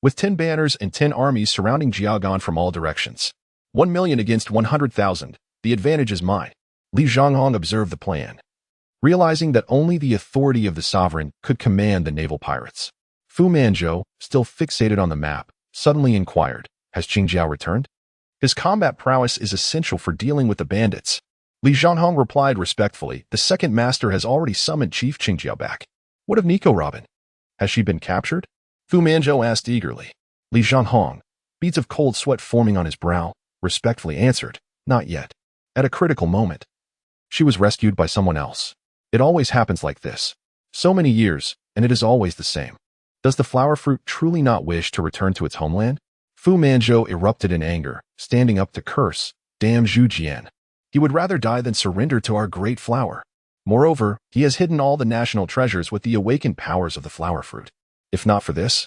[SPEAKER 1] with 10 banners and 10 armies surrounding Jiagan from all directions. 1 million against 100,000. The advantage is mine." Li Zhonghong observed the plan, realizing that only the authority of the sovereign could command the naval pirates. Fu Manchu, still fixated on the map, suddenly inquired, "Has Qingjiao returned? His combat prowess is essential for dealing with the bandits." Li Zhonghong replied respectfully, "The second master has already summoned Chief Qingjiao back." "What of Nico Robin? Has she been captured?" Fu Manchu asked eagerly. Li Zhonghong, beads of cold sweat forming on his brow, respectfully answered, "Not yet. At a critical moment. She was rescued by someone else. It always happens like this. So many years, and it is always the same. Does the flower fruit truly not wish to return to its homeland?" Fu Manchu erupted in anger, standing up to curse, "Damn Zhu Jian. He would rather die than surrender to our great flower. Moreover, he has hidden all the national treasures with the awakened powers of the flower fruit. If not for this,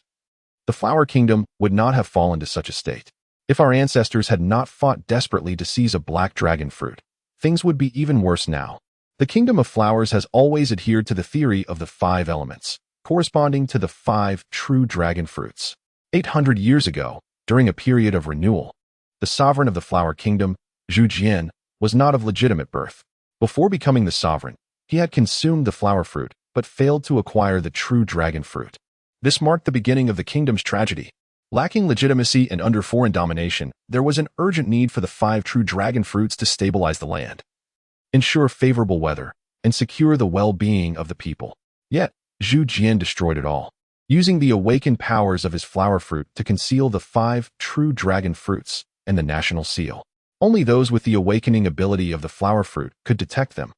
[SPEAKER 1] the Flower Kingdom would not have fallen to such a state. If our ancestors had not fought desperately to seize a black dragon fruit, things would be even worse now. The Kingdom of Flowers has always adhered to the theory of the 5 elements, corresponding to the 5 true dragon fruits. 800 years ago, during a period of renewal, the sovereign of the Flower Kingdom, Zhu Jian, was not of legitimate birth. Before becoming the sovereign, he had consumed the flower fruit, but failed to acquire the true dragon fruit. This marked the beginning of the kingdom's tragedy. Lacking legitimacy and under foreign domination, there was an urgent need for the 5 true dragon fruits to stabilize the land. ensure favorable weather, and secure the well-being of the people. Yet, Zhu Jian destroyed it all, using the awakened powers of his flower fruit to conceal the 5 true dragon fruits and the national seal. Only those with the awakening ability of the flower fruit could detect them.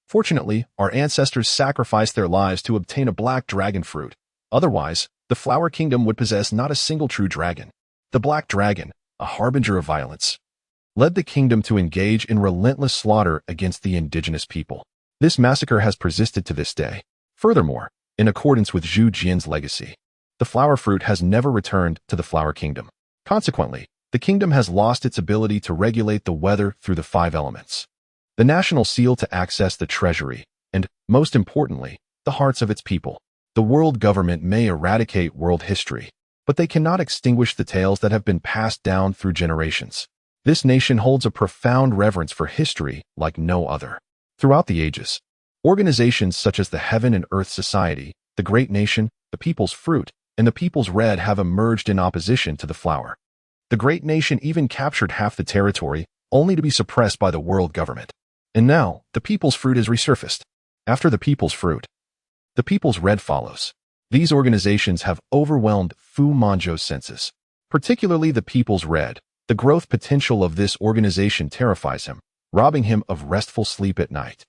[SPEAKER 1] Fortunately, our ancestors sacrificed their lives to obtain a black dragon fruit. Otherwise, the flower kingdom would possess not a single true dragon. The black dragon, a harbinger of violence, led the kingdom to engage in relentless slaughter against the indigenous people. This massacre has persisted to this day. Furthermore, in accordance with Zhu Jian's legacy, the flower fruit has never returned to the flower kingdom. Consequently, the kingdom has lost its ability to regulate the weather through the 5 elements, the national seal to access the treasury, and, most importantly, the hearts of its people. The world government may eradicate world history, but they cannot extinguish the tales that have been passed down through generations. This nation holds a profound reverence for history like no other. Throughout the ages, organizations such as the Heaven and Earth Society, the Great Nation, the People's Fruit, and the People's Red have emerged in opposition to the flower. The Great Nation even captured half the territory, only to be suppressed by the world government. And now, the People's Fruit has resurfaced. After the People's Fruit, the People's Red follows. These organizations have overwhelmed Fu Manzhou's senses, particularly the People's Red. The growth potential of this organization terrifies him, robbing him of restful sleep at night.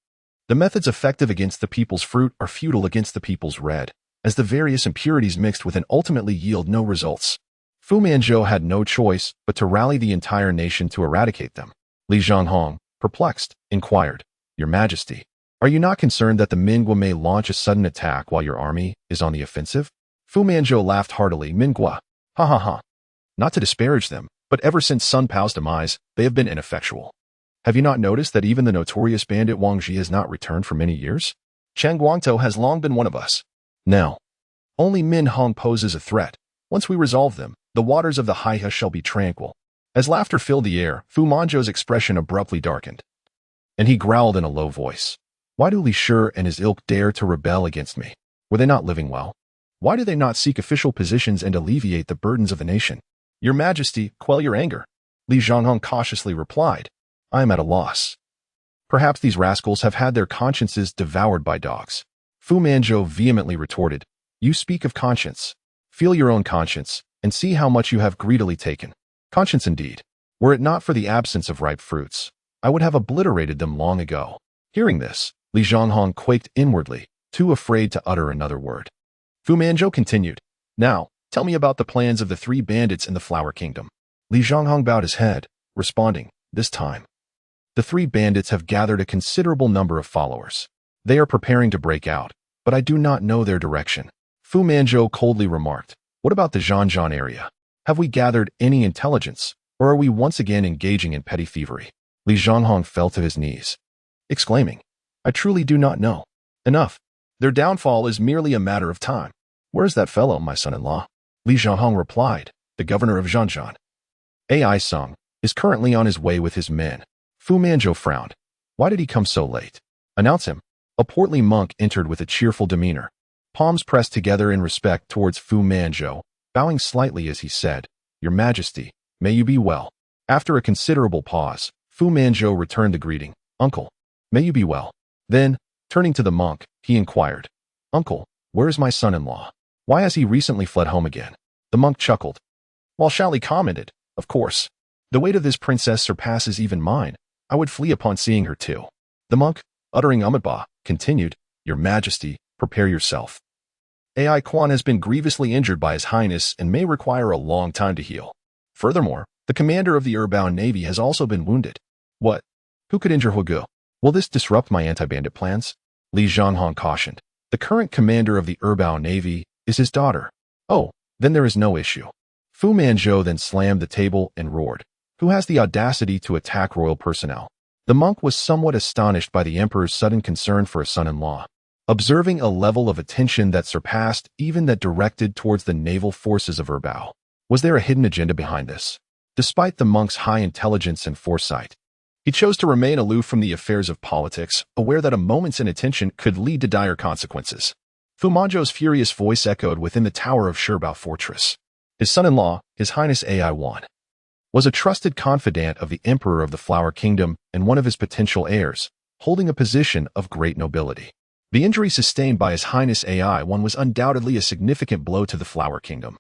[SPEAKER 1] The methods effective against the People's Fruit are futile against the People's Red, as the various impurities mixed with and ultimately yield no results. Fu Manzhou had no choice but to rally the entire nation to eradicate them. Li Zhanghong, perplexed, inquired, "Your Majesty, are you not concerned that the Mingua may launch a sudden attack while your army is on the offensive?" Fu Manzhou laughed heartily. "Mingua? Ha ha ha. Not to disparage them, but ever since Sun Pao's demise, they have been ineffectual. Have you not noticed that even the notorious bandit Wang Zhi has not returned for many years? Chang Guangtou has long been one of us. Now, only Min Hong poses a threat. Once we resolve them, the waters of the Haihe shall be tranquil." As laughter filled the air, Fu Manzhou's expression abruptly darkened, and he growled in a low voice, "Why do Li Shi and his ilk dare to rebel against me? Were they not living well? Why do they not seek official positions and alleviate the burdens of the nation?" "Your Majesty, quell your anger," Li Zhanghong cautiously replied. "I am at a loss. Perhaps these rascals have had their consciences devoured by dogs." Fu Manzhou vehemently retorted, "You speak of conscience. Feel your own conscience, and see how much you have greedily taken. Conscience indeed. Were it not for the absence of ripe fruits, I would have obliterated them long ago." Hearing this, Li Zhanghong quaked inwardly, too afraid to utter another word. Fu Manzhou continued, "Now, tell me about the plans of the 3 bandits in the Flower Kingdom." Li Zhanghong bowed his head, responding, "This time, the 3 bandits have gathered a considerable number of followers. They are preparing to break out, but I do not know their direction." Fu Manzhou coldly remarked, "What about the Zhanzhan area? Have we gathered any intelligence, or are we once again engaging in petty thievery?" Li Zhanghong fell to his knees, exclaiming, "I truly do not know. Enough. Their downfall is merely a matter of time." "Where is that fellow, my son-in-law?" Li Zhanghong replied, "The governor of Zhanzhan, Ai Sung, is currently on his way with his men." Fu Manzhou frowned. "Why did he come so late?" "Announce him." A portly monk entered with a cheerful demeanor, palms pressed together in respect towards Fu Manzhou, bowing slightly as he said, "Your Majesty, may you be well." After a considerable pause, Fu Manzhou returned the greeting, "Uncle, may you be well." Then, turning to the monk, he inquired, "Uncle, where is my son-in-law? Why has he recently fled home again?" The monk chuckled, while Shali commented, "Of course, the weight of this princess surpasses even mine. I would flee upon seeing her too." The monk, uttering Amitabha, continued, "Your Majesty, prepare yourself. Ai Quan has been grievously injured by His Highness and may require a long time to heal. Furthermore, the commander of the Urbound Navy has also been wounded." "What? Who could injure Hugu? Will this disrupt my anti-bandit plans?" Li Zhanghong cautioned. "The current commander of the Urbound Navy is his daughter." "Oh, then there is no issue." Fu Manzhou then slammed the table and roared, "Who has the audacity to attack royal personnel?" The monk was somewhat astonished by the emperor's sudden concern for a son-in-law, observing a level of attention that surpassed even that directed towards the naval forces of Urbao. Was there a hidden agenda behind this? Despite the monk's high intelligence and foresight, he chose to remain aloof from the affairs of politics, aware that a moment's inattention could lead to dire consequences. Fu Manzhou's furious voice echoed within the tower of Shirbao Fortress. His son-in-law, His Highness Ai Wan, was a trusted confidant of the Emperor of the Flower Kingdom and one of his potential heirs, holding a position of great nobility. The injury sustained by His Highness AI-1 was undoubtedly a significant blow to the Flower Kingdom,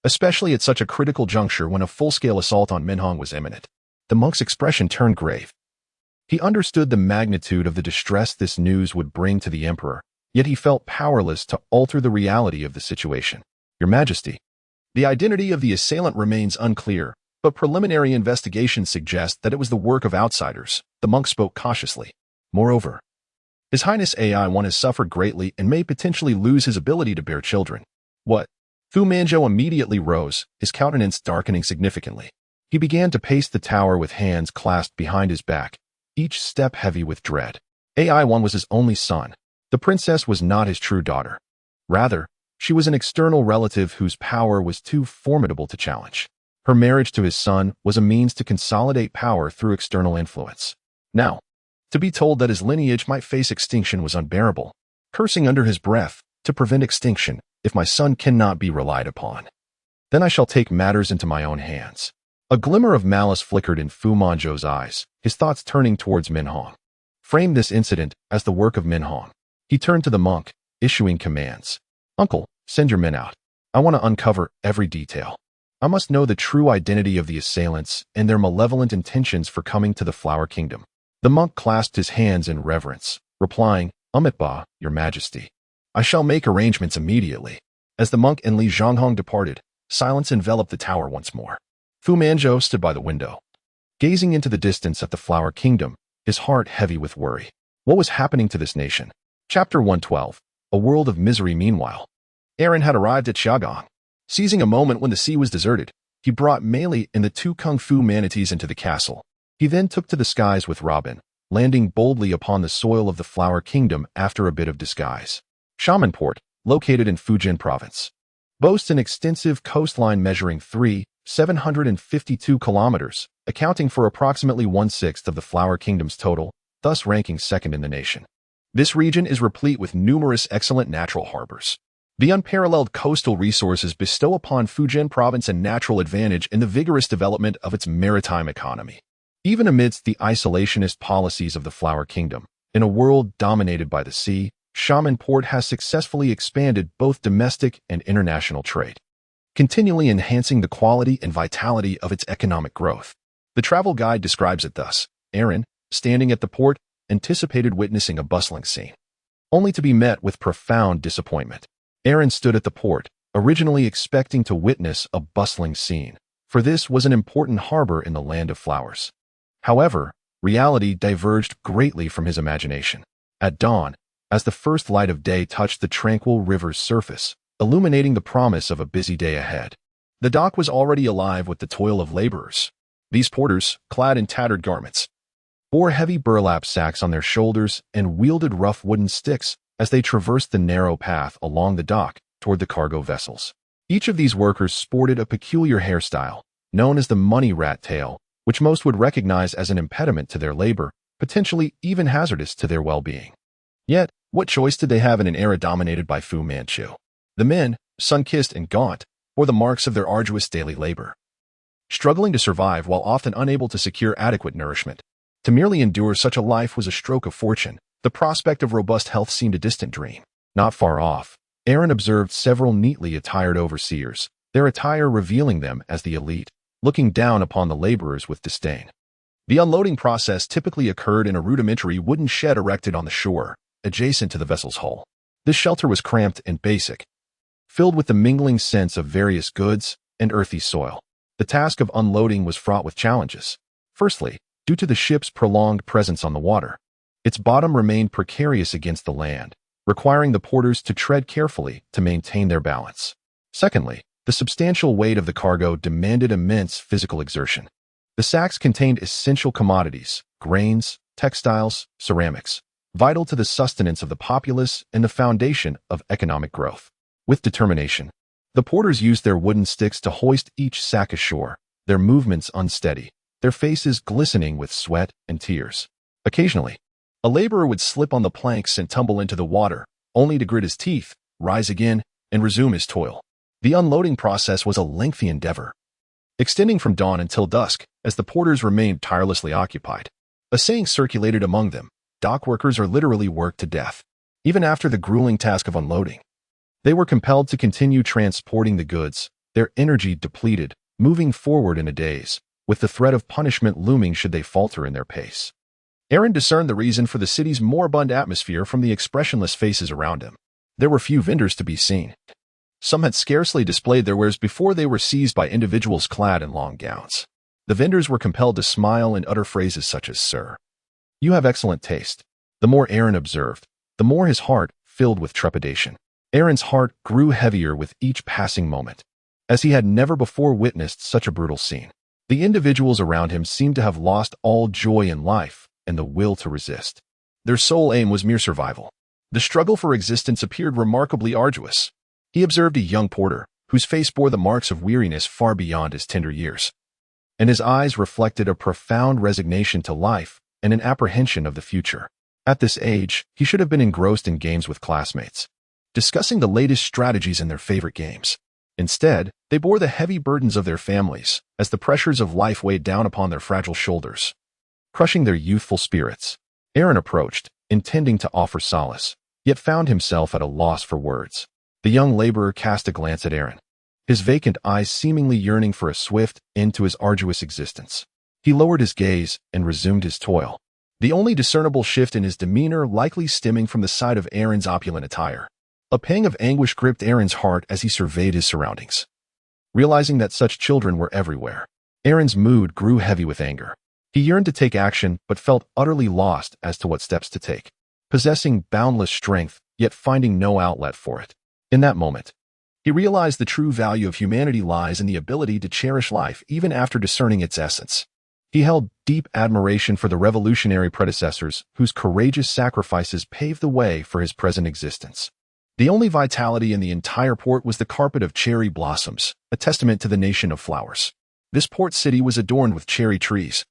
[SPEAKER 1] especially at such a critical juncture when a full-scale assault on Minhong was imminent. The monk's expression turned grave. He understood the magnitude of the distress this news would bring to the emperor, yet he felt powerless to alter the reality of the situation. Your Majesty, the identity of the assailant remains unclear, but preliminary investigations suggest that it was the work of outsiders. The monk spoke cautiously. Moreover, His Highness AI-1 has suffered greatly and may potentially lose his ability to bear children. What? Fu Manzhou immediately rose, his countenance darkening significantly. He began to pace the tower with hands clasped behind his back, each step heavy with dread. AI-1 was his only son. The princess was not his true daughter. Rather, she was an external relative whose power was too formidable to challenge. Her marriage to his son was a means to consolidate power through external influence. Now, to be told that his lineage might face extinction was unbearable. Cursing under his breath, to prevent extinction, if my son cannot be relied upon, then I shall take matters into my own hands. A glimmer of malice flickered in Fu Manzhou's eyes, his thoughts turning towards Minhong. Frame this incident as the work of Minhong. He turned to the monk, issuing commands. Uncle, send your men out. I want to uncover every detail. I must know the true identity of the assailants and their malevolent intentions for coming to the Flower Kingdom. The monk clasped his hands in reverence, replying, Amitabha, Your Majesty. I shall make arrangements immediately. As the monk and Li Zhonghong departed, silence enveloped the tower once more. Fu Manzhou stood by the window, gazing into the distance at the Flower Kingdom, his heart heavy with worry. What was happening to this nation? Chapter 112. A world of misery. Meanwhile, Aaron had arrived at Xiagang. Seizing a moment when the sea was deserted, he brought Mei Li and the two kung fu manatees into the castle. He then took to the skies with Robin, landing boldly upon the soil of the Flower Kingdom after a bit of disguise. Shamanport, located in Fujian Province, boasts an extensive coastline measuring 752 kilometers, accounting for approximately 1/6 of the Flower Kingdom's total, thus ranking second in the nation. This region is replete with numerous excellent natural harbors. The unparalleled coastal resources bestow upon Fujian Province a natural advantage in the vigorous development of its maritime economy. Even amidst the isolationist policies of the Flower Kingdom, in a world dominated by the sea, Shamanport has successfully expanded both domestic and international trade, continually enhancing the quality and vitality of its economic growth. The travel guide describes it thus. Aaron, standing at the port, anticipated witnessing a bustling scene, only to be met with profound disappointment. Aaron stood at the port, originally expecting to witness a bustling scene, for this was an important harbor in the land of flowers. However, reality diverged greatly from his imagination. At dawn, as the first light of day touched the tranquil river's surface, illuminating the promise of a busy day ahead, the dock was already alive with the toil of laborers. These porters, clad in tattered garments, bore heavy burlap sacks on their shoulders and wielded rough wooden sticks as they traversed the narrow path along the dock toward the cargo vessels. Each of these workers sported a peculiar hairstyle, known as the money rat tail, which most would recognize as an impediment to their labor, potentially even hazardous to their well-being. Yet, what choice did they have in an era dominated by Fu Manchu? The men, sun-kissed and gaunt, bore the marks of their arduous daily labor, struggling to survive while often unable to secure adequate nourishment. To merely endure such a life was a stroke of fortune. The prospect of robust health seemed a distant dream. Not far off, Aaron observed several neatly attired overseers, their attire revealing them as the elite, looking down upon the laborers with disdain. The unloading process typically occurred in a rudimentary wooden shed erected on the shore, adjacent to the vessel's hull. This shelter was cramped and basic, filled with the mingling scents of various goods and earthy soil. The task of unloading was fraught with challenges. Firstly, due to the ship's prolonged presence on the water, its bottom remained precarious against the land, requiring the porters to tread carefully to maintain their balance. Secondly, the substantial weight of the cargo demanded immense physical exertion. The sacks contained essential commodities, grains, textiles, ceramics, vital to the sustenance of the populace and the foundation of economic growth. With determination, the porters used their wooden sticks to hoist each sack ashore, their movements unsteady, their faces glistening with sweat and tears. Occasionally, a laborer would slip on the planks and tumble into the water, only to grit his teeth, rise again, and resume his toil. The unloading process was a lengthy endeavor, extending from dawn until dusk as the porters remained tirelessly occupied. A saying circulated among them, dock workers are literally worked to death. Even after the grueling task of unloading, they were compelled to continue transporting the goods, their energy depleted, moving forward in a daze, with the threat of punishment looming should they falter in their pace. Aaron discerned the reason for the city's moribund atmosphere from the expressionless faces around him. There were few vendors to be seen. Some had scarcely displayed their wares before they were seized by individuals clad in long gowns. The vendors were compelled to smile and utter phrases such as, "Sir, you have excellent taste." The more Aaron observed, the more his heart filled with trepidation. Aaron's heart grew heavier with each passing moment, as he had never before witnessed such a brutal scene. The individuals around him seemed to have lost all joy in life and the will to resist. Their sole aim was mere survival. The struggle for existence appeared remarkably arduous. He observed a young porter, whose face bore the marks of weariness far beyond his tender years, and his eyes reflected a profound resignation to life and an apprehension of the future. At this age, he should have been engrossed in games with classmates, discussing the latest strategies in their favorite games. Instead, they bore the heavy burdens of their families, as the pressures of life weighed down upon their fragile shoulders, crushing their youthful spirits. Aaron approached, intending to offer solace, yet found himself at a loss for words. The young laborer cast a glance at Aaron, his vacant eyes seemingly yearning for a swift end to his arduous existence. He lowered his gaze and resumed his toil, the only discernible shift in his demeanor likely stemming from the sight of Aaron's opulent attire. A pang of anguish gripped Aaron's heart as he surveyed his surroundings. Realizing that such children were everywhere, Aaron's mood grew heavy with anger. He yearned to take action but felt utterly lost as to what steps to take, possessing boundless strength yet finding no outlet for it. In that moment, he realized the true value of humanity lies in the ability to cherish life even after discerning its essence. He held deep admiration for the revolutionary predecessors whose courageous sacrifices paved the way for his present existence. The only vitality in the entire port was the carpet of cherry blossoms, a testament to the nation of flowers. This port city was adorned with cherry trees,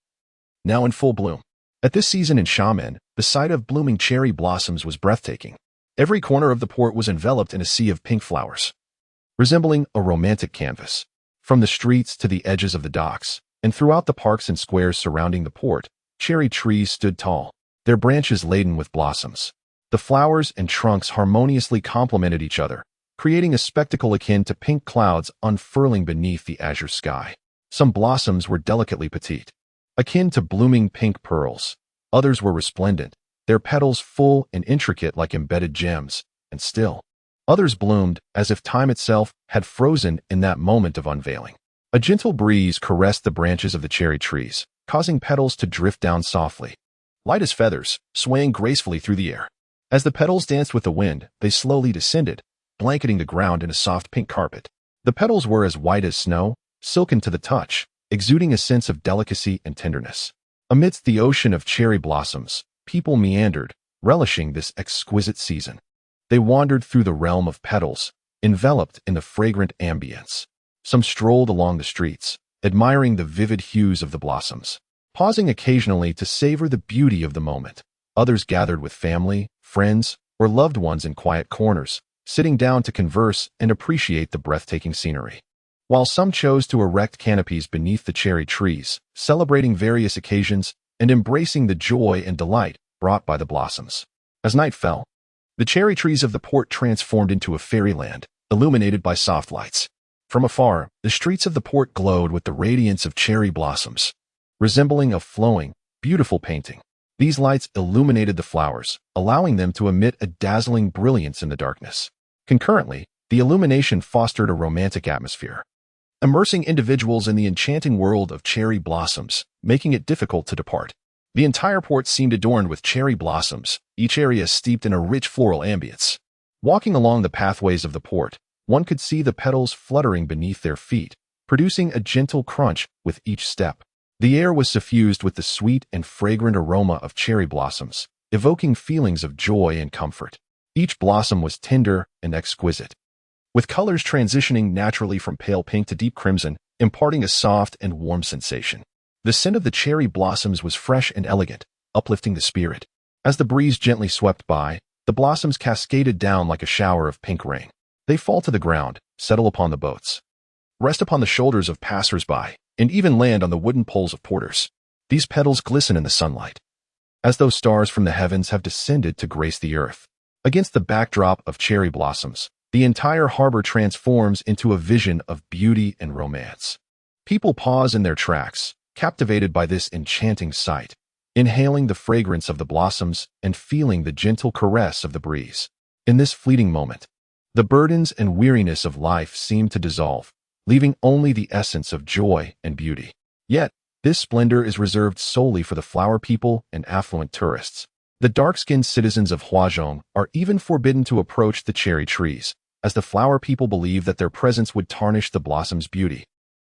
[SPEAKER 1] now in full bloom. At this season in Xiamen, the sight of blooming cherry blossoms was breathtaking. Every corner of the port was enveloped in a sea of pink flowers, resembling a romantic canvas. From the streets to the edges of the docks, and throughout the parks and squares surrounding the port, cherry trees stood tall, their branches laden with blossoms. The flowers and trunks harmoniously complemented each other, creating a spectacle akin to pink clouds unfurling beneath the azure sky. Some blossoms were delicately petite, akin to blooming pink pearls. Others were resplendent, their petals full and intricate like embedded gems, and still others bloomed as if time itself had frozen in that moment of unveiling. A gentle breeze caressed the branches of the cherry trees, causing petals to drift down softly, light as feathers, swaying gracefully through the air. As the petals danced with the wind, they slowly descended, blanketing the ground in a soft pink carpet. The petals were as white as snow, silken to the touch, exuding a sense of delicacy and tenderness. Amidst the ocean of cherry blossoms, people meandered, relishing this exquisite season. They wandered through the realm of petals, enveloped in the fragrant ambience. Some strolled along the streets, admiring the vivid hues of the blossoms, pausing occasionally to savor the beauty of the moment. Others gathered with family, friends, or loved ones in quiet corners, sitting down to converse and appreciate the breathtaking scenery. While some chose to erect canopies beneath the cherry trees, celebrating various occasions and embracing the joy and delight brought by the blossoms. As night fell, the cherry trees of the port transformed into a fairyland, illuminated by soft lights. From afar, the streets of the port glowed with the radiance of cherry blossoms, resembling a flowing, beautiful painting. These lights illuminated the flowers, allowing them to emit a dazzling brilliance in the darkness. Concurrently, the illumination fostered a romantic atmosphere, immersing individuals in the enchanting world of cherry blossoms, making it difficult to depart. The entire port seemed adorned with cherry blossoms, each area steeped in a rich floral ambience. Walking along the pathways of the port, one could see the petals fluttering beneath their feet, producing a gentle crunch with each step. The air was suffused with the sweet and fragrant aroma of cherry blossoms, evoking feelings of joy and comfort. Each blossom was tender and exquisite, with colors transitioning naturally from pale pink to deep crimson, imparting a soft and warm sensation. The scent of the cherry blossoms was fresh and elegant, uplifting the spirit. As the breeze gently swept by, the blossoms cascaded down like a shower of pink rain. They fall to the ground, settle upon the boats, rest upon the shoulders of passers-by, and even land on the wooden poles of porters. These petals glisten in the sunlight, as though stars from the heavens have descended to grace the earth. Against the backdrop of cherry blossoms, the entire harbor transforms into a vision of beauty and romance. People pause in their tracks, captivated by this enchanting sight, inhaling the fragrance of the blossoms and feeling the gentle caress of the breeze. In this fleeting moment, the burdens and weariness of life seem to dissolve, leaving only the essence of joy and beauty. Yet, this splendor is reserved solely for the flower people and affluent tourists. The dark-skinned citizens of Huazhong are even forbidden to approach the cherry trees, as the flower people believe that their presence would tarnish the blossom's beauty,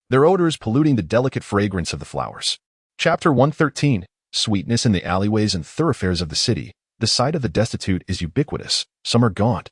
[SPEAKER 1] their odors polluting the delicate fragrance of the flowers. Chapter 113. Sweetness in the alleyways and thoroughfares of the city. The sight of the destitute is ubiquitous. Some are gaunt,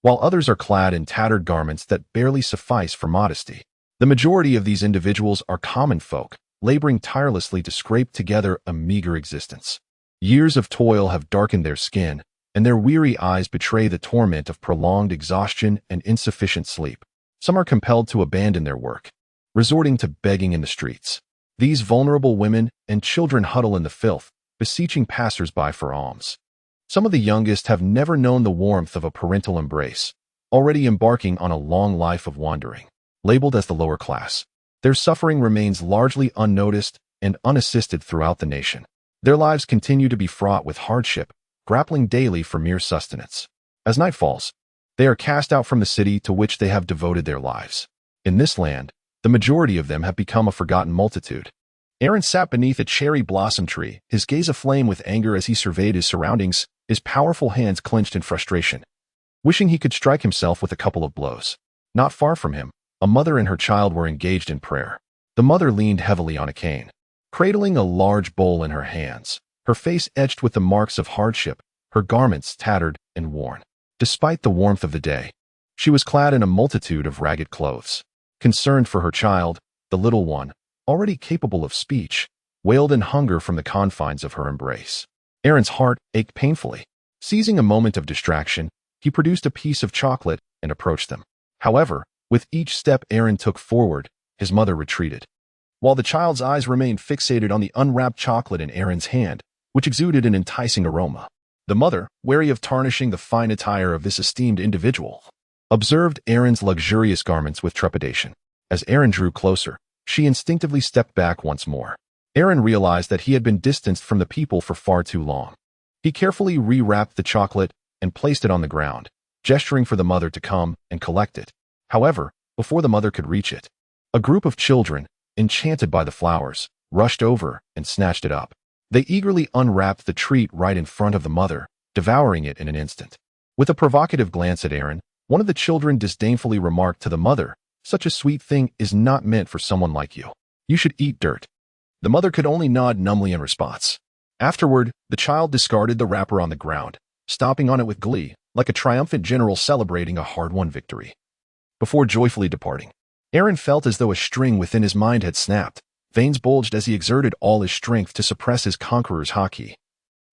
[SPEAKER 1] while others are clad in tattered garments that barely suffice for modesty. The majority of these individuals are common folk, laboring tirelessly to scrape together a meager existence. Years of toil have darkened their skin, and their weary eyes betray the torment of prolonged exhaustion and insufficient sleep. Some are compelled to abandon their work, resorting to begging in the streets. These vulnerable women and children huddle in the filth, beseeching passers-by for alms. Some of the youngest have never known the warmth of a parental embrace, already embarking on a long life of wandering. Labeled as the lower class, their suffering remains largely unnoticed and unassisted throughout the nation. Their lives continue to be fraught with hardship, grappling daily for mere sustenance. As night falls, they are cast out from the city to which they have devoted their lives. In this land, the majority of them have become a forgotten multitude. Aaron sat beneath a cherry blossom tree, his gaze aflame with anger as he surveyed his surroundings, his powerful hands clenched in frustration, wishing he could strike himself with a couple of blows. Not far from him, a mother and her child were engaged in prayer. The mother leaned heavily on a cane, cradling a large bowl in her hands, her face etched with the marks of hardship, her garments tattered and worn. Despite the warmth of the day, she was clad in a multitude of ragged clothes. Concerned for her child, the little one, already capable of speech, wailed in hunger from the confines of her embrace. Aaron's heart ached painfully. Seizing a moment of distraction, he produced a piece of chocolate and approached them. However, with each step Aaron took forward, his mother retreated, while the child's eyes remained fixated on the unwrapped chocolate in Aaron's hand, which exuded an enticing aroma. The mother, wary of tarnishing the fine attire of this esteemed individual, observed Aaron's luxurious garments with trepidation. As Aaron drew closer, she instinctively stepped back once more. Aaron realized that he had been distanced from the people for far too long. He carefully rewrapped the chocolate and placed it on the ground, gesturing for the mother to come and collect it. However, before the mother could reach it, a group of children, enchanted by the flowers, rushed over and snatched it up. They eagerly unwrapped the treat right in front of the mother, devouring it in an instant. With a provocative glance at Aaron, one of the children disdainfully remarked to the mother, "Such a sweet thing is not meant for someone like you. You should eat dirt." The mother could only nod numbly in response. Afterward, the child discarded the wrapper on the ground, stomping on it with glee, like a triumphant general celebrating a hard-won victory. Before joyfully departing, Aaron felt as though a string within his mind had snapped. Veins bulged as he exerted all his strength to suppress his conqueror's haki.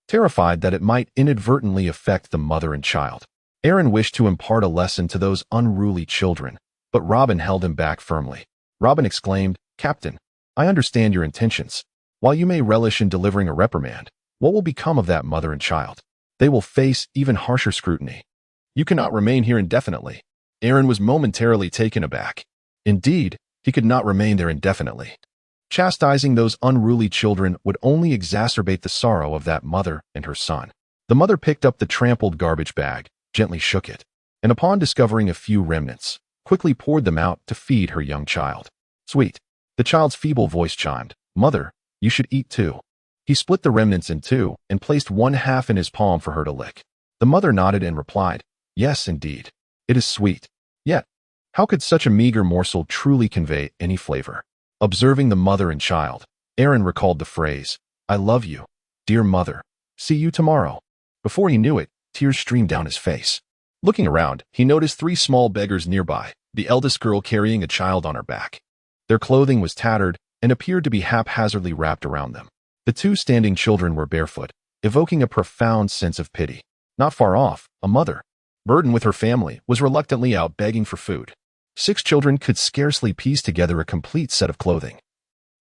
[SPEAKER 1] Terrified that it might inadvertently affect the mother and child, Aaron wished to impart a lesson to those unruly children, but Robin held him back firmly. Robin exclaimed, "Captain, I understand your intentions. While you may relish in delivering a reprimand, what will become of that mother and child? They will face even harsher scrutiny. You cannot remain here indefinitely." Aaron was momentarily taken aback. Indeed, he could not remain there indefinitely. Chastising those unruly children would only exacerbate the sorrow of that mother and her son. The mother picked up the trampled garbage bag, gently shook it, and upon discovering a few remnants, quickly poured them out to feed her young child. "Sweet," the child's feeble voice chimed. "Mother, you should eat too." He split the remnants in two and placed one half in his palm for her to lick. The mother nodded and replied, "Yes, indeed. It is sweet. Yet, how could such a meager morsel truly convey any flavor?" Observing the mother and child, Aaron recalled the phrase, "I love you, dear mother. See you tomorrow." Before he knew it, tears streamed down his face. Looking around, he noticed 3 small beggars nearby, the eldest girl carrying a child on her back. Their clothing was tattered and appeared to be haphazardly wrapped around them. The 2 standing children were barefoot, evoking a profound sense of pity. Not far off, a mother, burdened with her family, was reluctantly out begging for food. 6 children could scarcely piece together a complete set of clothing.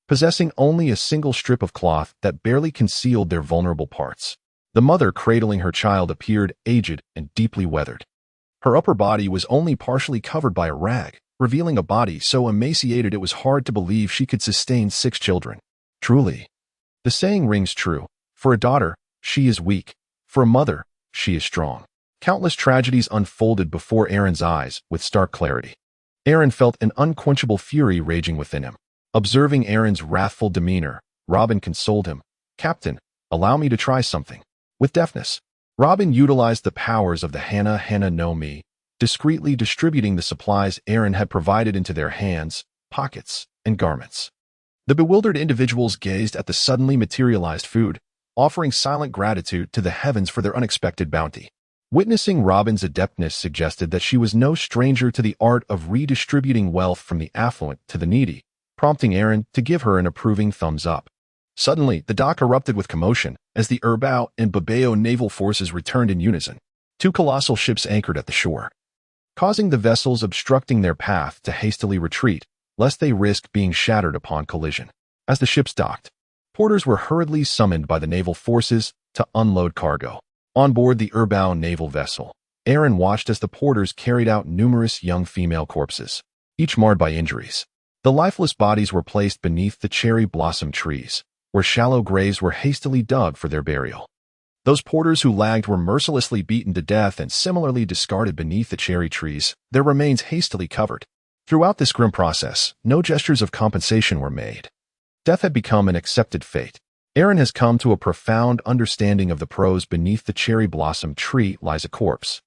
[SPEAKER 1] possessing only a single strip of cloth that barely concealed their vulnerable parts. The mother cradling her child appeared aged and deeply weathered. Her upper body was only partially covered by a rag, revealing a body so emaciated it was hard to believe she could sustain 6 children. Truly, the saying rings true. For a daughter, she is weak. For a mother, she is strong. Countless tragedies unfolded before Aaron's eyes with stark clarity. Aaron felt an unquenchable fury raging within him. Observing Aaron's wrathful demeanor, Robin consoled him. "Captain, allow me to try something." With deftness, Robin utilized the powers of the Hana no Mi, discreetly distributing the supplies Aaron had provided into their hands, pockets, and garments. The bewildered individuals gazed at the suddenly materialized food, offering silent gratitude to the heavens for their unexpected bounty. Witnessing Robin's adeptness suggested that she was no stranger to the art of redistributing wealth from the affluent to the needy, prompting Aaron to give her an approving thumbs up. Suddenly, the dock erupted with commotion as the Erbao and Babao naval forces returned in unison. 2 colossal ships anchored at the shore, causing the vessels obstructing their path to hastily retreat, lest they risk being shattered upon collision. As the ships docked, porters were hurriedly summoned by the naval forces to unload cargo. On board the Erbao naval vessel, Aaron watched as the porters carried out numerous young female corpses, each marred by injuries. The lifeless bodies were placed beneath the cherry blossom trees, where shallow graves were hastily dug for their burial. Those porters who lagged were mercilessly beaten to death and similarly discarded beneath the cherry trees, their remains hastily covered. Throughout this grim process, no gestures of compensation were made. Death had become an accepted fate. Aaron has come to a profound understanding of the prose beneath the cherry blossom tree lies a corpse.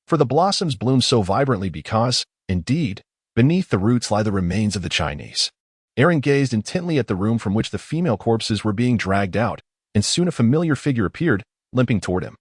[SPEAKER 1] For the blossoms bloom so vibrantly because, indeed, beneath the roots lie the remains of the Chinese. Aaron gazed intently at the room from which the female corpses were being dragged out, and soon a familiar figure appeared, limping toward him.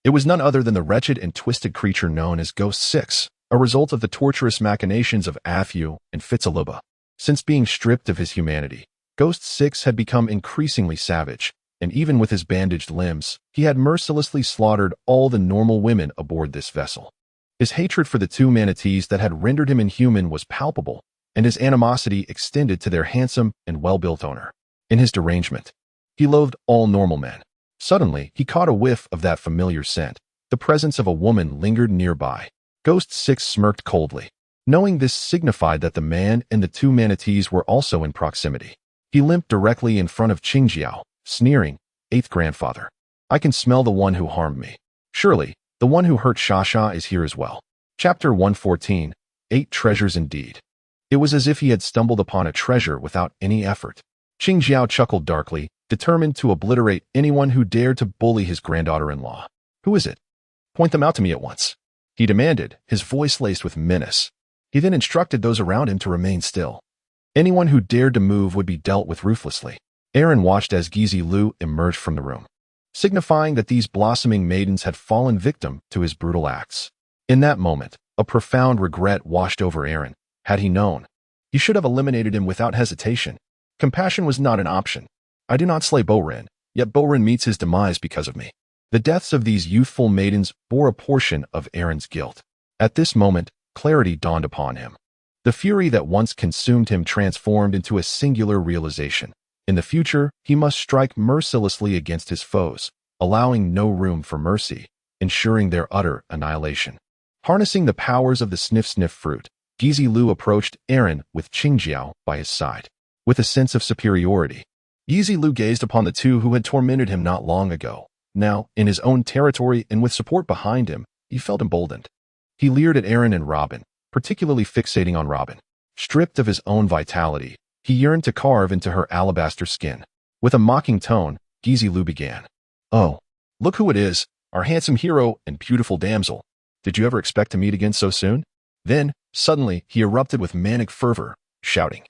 [SPEAKER 1] It was none other than the wretched and twisted creature known as Ghost 6, a result of the torturous machinations of Afu and Fitzaluba. Since being stripped of his humanity, Ghost 6 had become increasingly savage, and even with his bandaged limbs, he had mercilessly slaughtered all the normal women aboard this vessel. His hatred for the 2 manatees that had rendered him inhuman was palpable, and his animosity extended to their handsome and well-built owner. In his derangement, he loathed all normal men. Suddenly, he caught a whiff of that familiar scent. The presence of a woman lingered nearby. Ghost 6 smirked coldly. Knowing this signified that the man and the 2 manatees were also in proximity. He limped directly in front of Qingjiao, sneering, "8th grandfather. I can smell the one who harmed me. Surely, the one who hurt Shasha is here as well." Chapter 114, 8 Treasures Indeed. It was as if he had stumbled upon a treasure without any effort. Qingjiao chuckled darkly, determined to obliterate anyone who dared to bully his granddaughter-in-law. "Who is it? Point them out to me at once," he demanded, his voice laced with menace. He then instructed those around him to remain still. Anyone who dared to move would be dealt with ruthlessly. Aaron watched as Gizi Lu emerged from the room, signifying that these blossoming maidens had fallen victim to his brutal acts. In that moment, a profound regret washed over Aaron. Had he known, he should have eliminated him without hesitation. Compassion was not an option. I do not slay Boren, yet Boren meets his demise because of me. The deaths of these youthful maidens bore a portion of Aaron's guilt. At this moment, clarity dawned upon him. The fury that once consumed him transformed into a singular realization. In the future, he must strike mercilessly against his foes, allowing no room for mercy, ensuring their utter annihilation. Harnessing the powers of the sniff-sniff fruit, Gizi Lu approached Aaron with Qingjiao by his side. With a sense of superiority, Gizi Lu gazed upon the 2 who had tormented him not long ago. Now, in his own territory and with support behind him, he felt emboldened. He leered at Aaron and Robin, particularly fixating on Robin. Stripped of his own vitality, he yearned to carve into her alabaster skin. With a mocking tone, Gizi Lu began. "Oh, look who it is, our handsome hero and beautiful damsel. Did you ever expect to meet again so soon?" Then, suddenly, he erupted with manic fervor, shouting,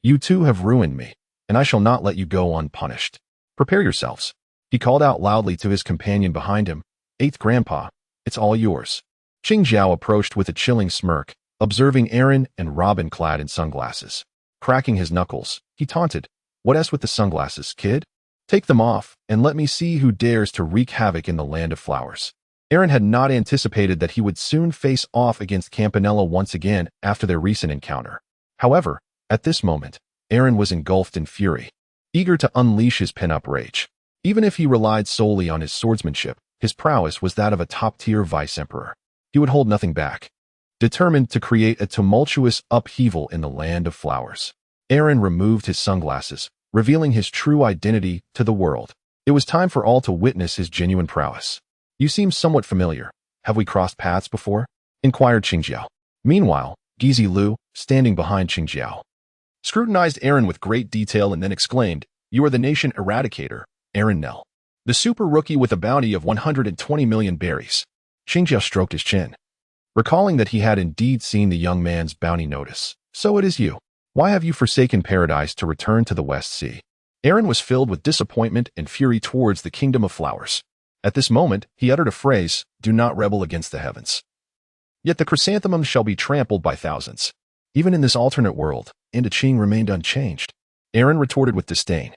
[SPEAKER 1] "You 2 have ruined me, and I shall not let you go unpunished. Prepare yourselves." He called out loudly to his companion behind him, "8th grandpa, it's all yours." Qingjiao approached with a chilling smirk, observing Aaron and Robin clad in sunglasses. Cracking his knuckles, he taunted, "What else with the sunglasses, kid? Take them off, and let me see who dares to wreak havoc in the land of flowers." Aaron had not anticipated that he would soon face off against Campanella once again after their recent encounter. However, at this moment, Aaron was engulfed in fury, eager to unleash his pent-up rage. Even if he relied solely on his swordsmanship, his prowess was that of a top-tier vice-emperor. He would hold nothing back, determined to create a tumultuous upheaval in the land of flowers. Aaron removed his sunglasses, revealing his true identity to the world. It was time for all to witness his genuine prowess. "You seem somewhat familiar. Have we crossed paths before?" inquired Qingjiao. Meanwhile, Gizi Lu, standing behind Qingjiao, scrutinized Aaron with great detail and then exclaimed, "You are the nation eradicator, Aaron Nell, the super rookie with a bounty of 120 million berries." Qingjiao stroked his chin, recalling that he had indeed seen the young man's bounty notice. "So it is you. Why have you forsaken paradise to return to the West Sea?" Aaron was filled with disappointment and fury towards the kingdom of flowers. At this moment, he uttered a phrase, "Do not rebel against the heavens. Yet the chrysanthemums shall be trampled by thousands." Even in this alternate world, Qing remained unchanged. Aaron retorted with disdain.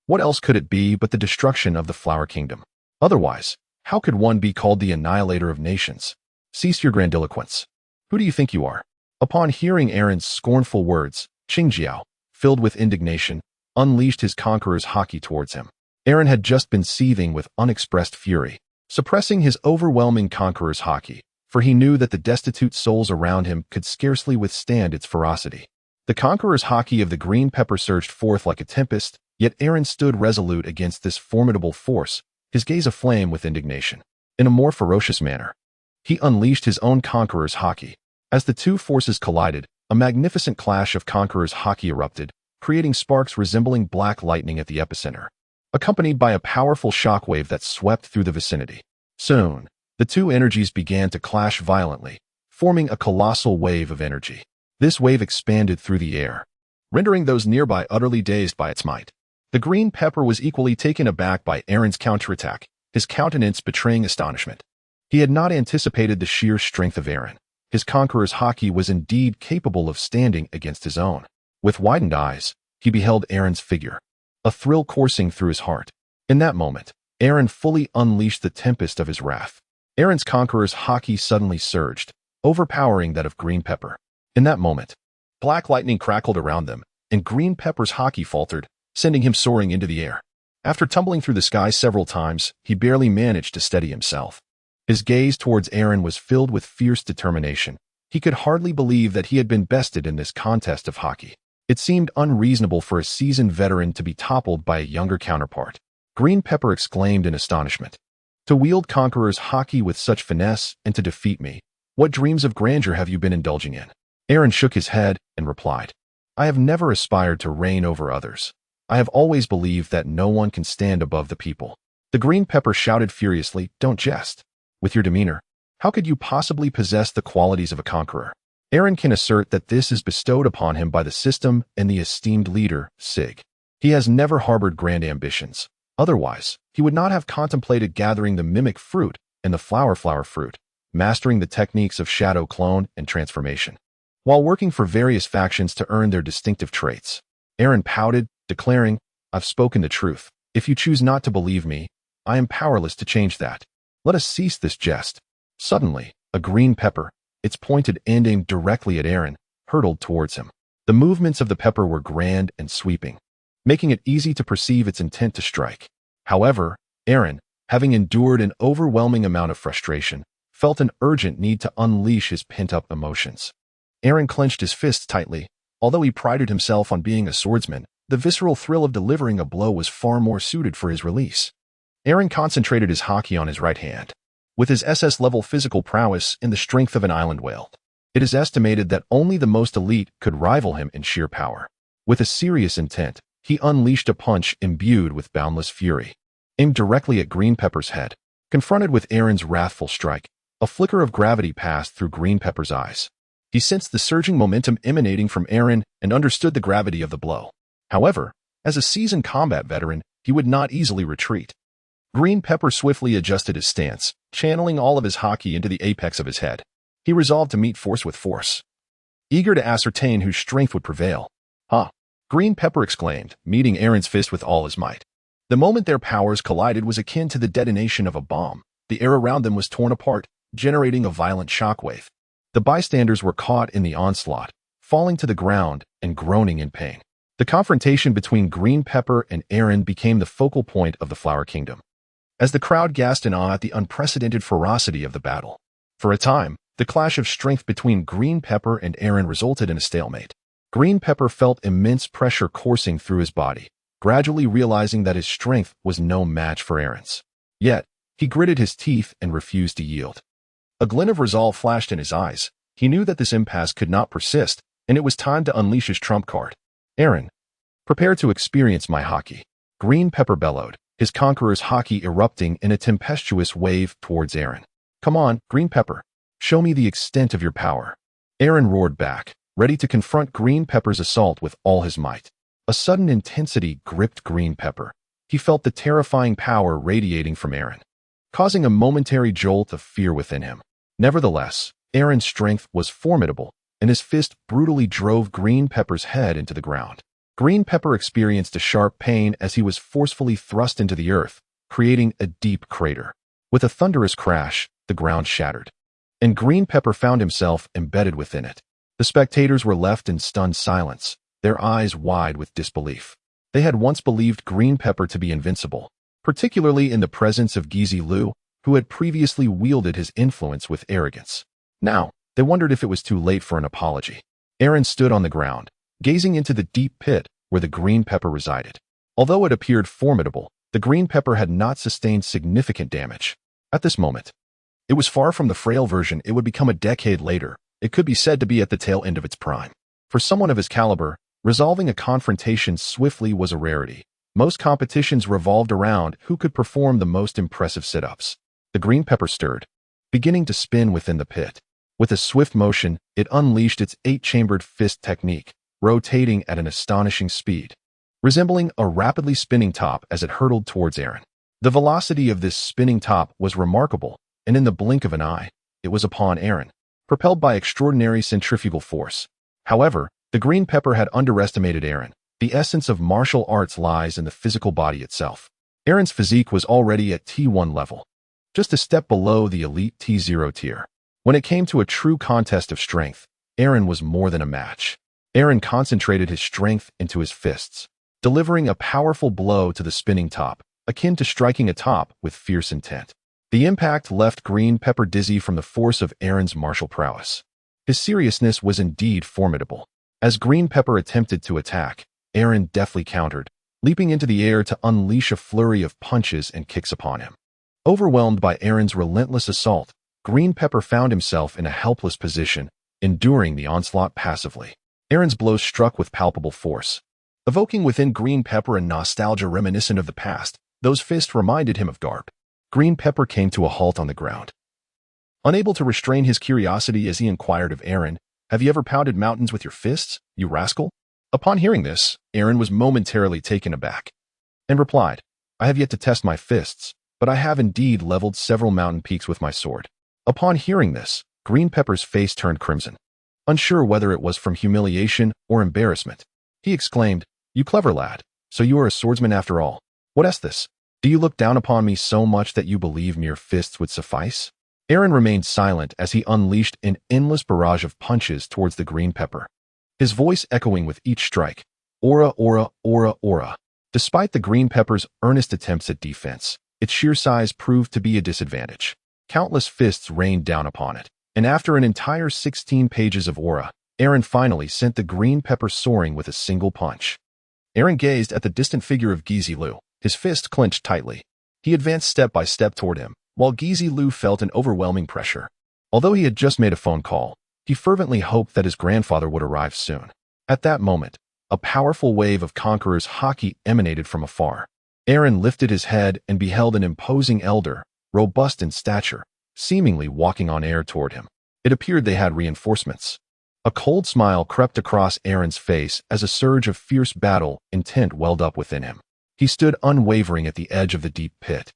[SPEAKER 1] What else could it be but the destruction of the flower kingdom? Otherwise, how could one be called the annihilator of nations? Cease your grandiloquence. Who do you think you are? Upon hearing Aaron's scornful words, Qingjiao, filled with indignation, unleashed his conqueror's haki towards him. Aaron had just been seething with unexpressed fury, suppressing his overwhelming conqueror's haki, for he knew that the destitute souls around him could scarcely withstand its ferocity. The conqueror's haki of the green pepper surged forth like a tempest, yet Aaron stood resolute against this formidable force, his gaze aflame with indignation. In a more ferocious manner, he unleashed his own conqueror's haki. As the two forces collided, a magnificent clash of conqueror's haki erupted, creating sparks resembling black lightning at the epicenter, accompanied by a powerful shockwave that swept through the vicinity. Soon, the two energies began to clash violently, forming a colossal wave of energy. This wave expanded through the air, rendering those nearby utterly dazed by its might. The green pepper was equally taken aback by Aaron's counterattack, his countenance betraying astonishment. He had not anticipated the sheer strength of Aaron. His conqueror's haki was indeed capable of standing against his own. With widened eyes, he beheld Aaron's figure, a thrill coursing through his heart. In that moment, Aaron fully unleashed the tempest of his wrath. Aaron's conqueror's haki suddenly surged, overpowering that of green pepper. In that moment, black lightning crackled around them, and green pepper's haki faltered, sending him soaring into the air. After tumbling through the sky several times, he barely managed to steady himself. His gaze towards Aaron was filled with fierce determination. He could hardly believe that he had been bested in this contest of haki. It seemed unreasonable for a seasoned veteran to be toppled by a younger counterpart. Green Pepper exclaimed in astonishment. "To wield Conqueror's haki with such finesse and to defeat me, what dreams of grandeur have you been indulging in?" Aaron shook his head and replied, "I have never aspired to reign over others. I have always believed that no one can stand above the people." The Green Pepper shouted furiously, "Don't jest. With your demeanor, how could you possibly possess the qualities of a conqueror? Aaron can assert that this is bestowed upon him by the system and the esteemed leader, Sig. He has never harbored grand ambitions. Otherwise, he would not have contemplated gathering the mimic fruit and the flower fruit, mastering the techniques of shadow clone and transformation, while working for various factions to earn their distinctive traits." Aaron pouted, declaring, "I've spoken the truth. If you choose not to believe me, I am powerless to change that. Let us cease this jest." Suddenly, a green pepper, its pointed end aimed directly at Aaron, hurtled towards him. The movements of the pepper were grand and sweeping, making it easy to perceive its intent to strike. However, Aaron, having endured an overwhelming amount of frustration, felt an urgent need to unleash his pent-up emotions. Aaron clenched his fists tightly. Although he prided himself on being a swordsman, the visceral thrill of delivering a blow was far more suited for his release. Aaron concentrated his haki on his right hand. With his SS-level physical prowess and the strength of an island whale, it is estimated that only the most elite could rival him in sheer power. With a serious intent, he unleashed a punch imbued with boundless fury, aimed directly at Green Pepper's head. Confronted with Aaron's wrathful strike, a flicker of gravity passed through Green Pepper's eyes. He sensed the surging momentum emanating from Aaron and understood the gravity of the blow. However, as a seasoned combat veteran, he would not easily retreat. Green Pepper swiftly adjusted his stance, channeling all of his haki into the apex of his head. He resolved to meet force with force, eager to ascertain whose strength would prevail. "Ha!" Green Pepper exclaimed, meeting Aaron's fist with all his might. The moment their powers collided was akin to the detonation of a bomb. The air around them was torn apart, generating a violent shockwave. The bystanders were caught in the onslaught, falling to the ground and groaning in pain. The confrontation between Green Pepper and Aaron became the focal point of the Flower Kingdom, as the crowd gasped in awe at the unprecedented ferocity of the battle. For a time, the clash of strength between Green Pepper and Aaron resulted in a stalemate. Green Pepper felt immense pressure coursing through his body, gradually realizing that his strength was no match for Aaron's. Yet, he gritted his teeth and refused to yield. A glint of resolve flashed in his eyes. He knew that this impasse could not persist, and it was time to unleash his trump card. Aaron, prepare to experience my hockey. Green Pepper bellowed, his conqueror's hockey erupting in a tempestuous wave towards Aaron. Come on, Green Pepper. Show me the extent of your power. Aaron roared back, ready to confront Green Pepper's assault with all his might. A sudden intensity gripped Green Pepper. He felt the terrifying power radiating from Aaron, causing a momentary jolt of fear within him. Nevertheless, Aaron's strength was formidable, and his fist brutally drove Green Pepper's head into the ground. Green Pepper experienced a sharp pain as he was forcefully thrust into the earth, creating a deep crater. With a thunderous crash, the ground shattered, and Green Pepper found himself embedded within it. The spectators were left in stunned silence, their eyes wide with disbelief. They had once believed Green Pepper to be invincible, particularly in the presence of Gizi Lu, who had previously wielded his influence with arrogance. Now, they wondered if it was too late for an apology. Aaron stood on the ground, gazing into the deep pit where the Green Pepper resided. Although it appeared formidable, the Green Pepper had not sustained significant damage. At this moment, it was far from the frail version it would become a decade later. It could be said to be at the tail end of its prime. For someone of his caliber, resolving a confrontation swiftly was a rarity. Most competitions revolved around who could perform the most impressive sit-ups. The Green Pepper stirred, beginning to spin within the pit. With a swift motion, it unleashed its 8-chambered fist technique, rotating at an astonishing speed, resembling a rapidly spinning top as it hurtled towards Aaron. The velocity of this spinning top was remarkable, and in the blink of an eye, it was upon Aaron, propelled by extraordinary centrifugal force. However, the Green Pepper had underestimated Aaron. The essence of martial arts lies in the physical body itself. Aaron's physique was already at T1 level, just a step below the elite T0 tier. When it came to a true contest of strength, Aaron was more than a match. Aaron concentrated his strength into his fists, delivering a powerful blow to the spinning top, akin to striking a top with fierce intent. The impact left Green Pepper dizzy from the force of Aaron's martial prowess. His seriousness was indeed formidable. As Green Pepper attempted to attack, Aaron deftly countered, leaping into the air to unleash a flurry of punches and kicks upon him. Overwhelmed by Aaron's relentless assault, Green Pepper found himself in a helpless position, enduring the onslaught passively. Aaron's blows struck with palpable force, evoking within Green Pepper a nostalgia reminiscent of the past. Those fists reminded him of Garp. Green Pepper came to a halt on the ground, unable to restrain his curiosity as he inquired of Aaron, "Have you ever pounded mountains with your fists, you rascal?" Upon hearing this, Aaron was momentarily taken aback, and replied, "I have yet to test my fists, but I have indeed leveled several mountain peaks with my sword." Upon hearing this, Green Pepper's face turned crimson. Unsure whether it was from humiliation or embarrassment, he exclaimed, "You clever lad, so you are a swordsman after all. What is this? Do you look down upon me so much that you believe mere fists would suffice?" Aaron remained silent as he unleashed an endless barrage of punches towards the Green Pepper, his voice echoing with each strike, "Aura, aura, aura, aura." Despite the Green Pepper's earnest attempts at defense, its sheer size proved to be a disadvantage. Countless fists rained down upon it, and after an entire 16 pages of aura, Aaron finally sent the Green Pepper soaring with a single punch. Aaron gazed at the distant figure of Gizi Lu, his fist clenched tightly. He advanced step by step toward him, while Gizi Lu felt an overwhelming pressure. Although he had just made a phone call, he fervently hoped that his grandfather would arrive soon. At that moment, a powerful wave of Conqueror's hockey emanated from afar. Aaron lifted his head and beheld an imposing elder, robust in stature, seemingly walking on air toward him. It appeared they had reinforcements. A cold smile crept across Aaron's face as a surge of fierce battle intent welled up within him. He stood unwavering at the edge of the deep pit,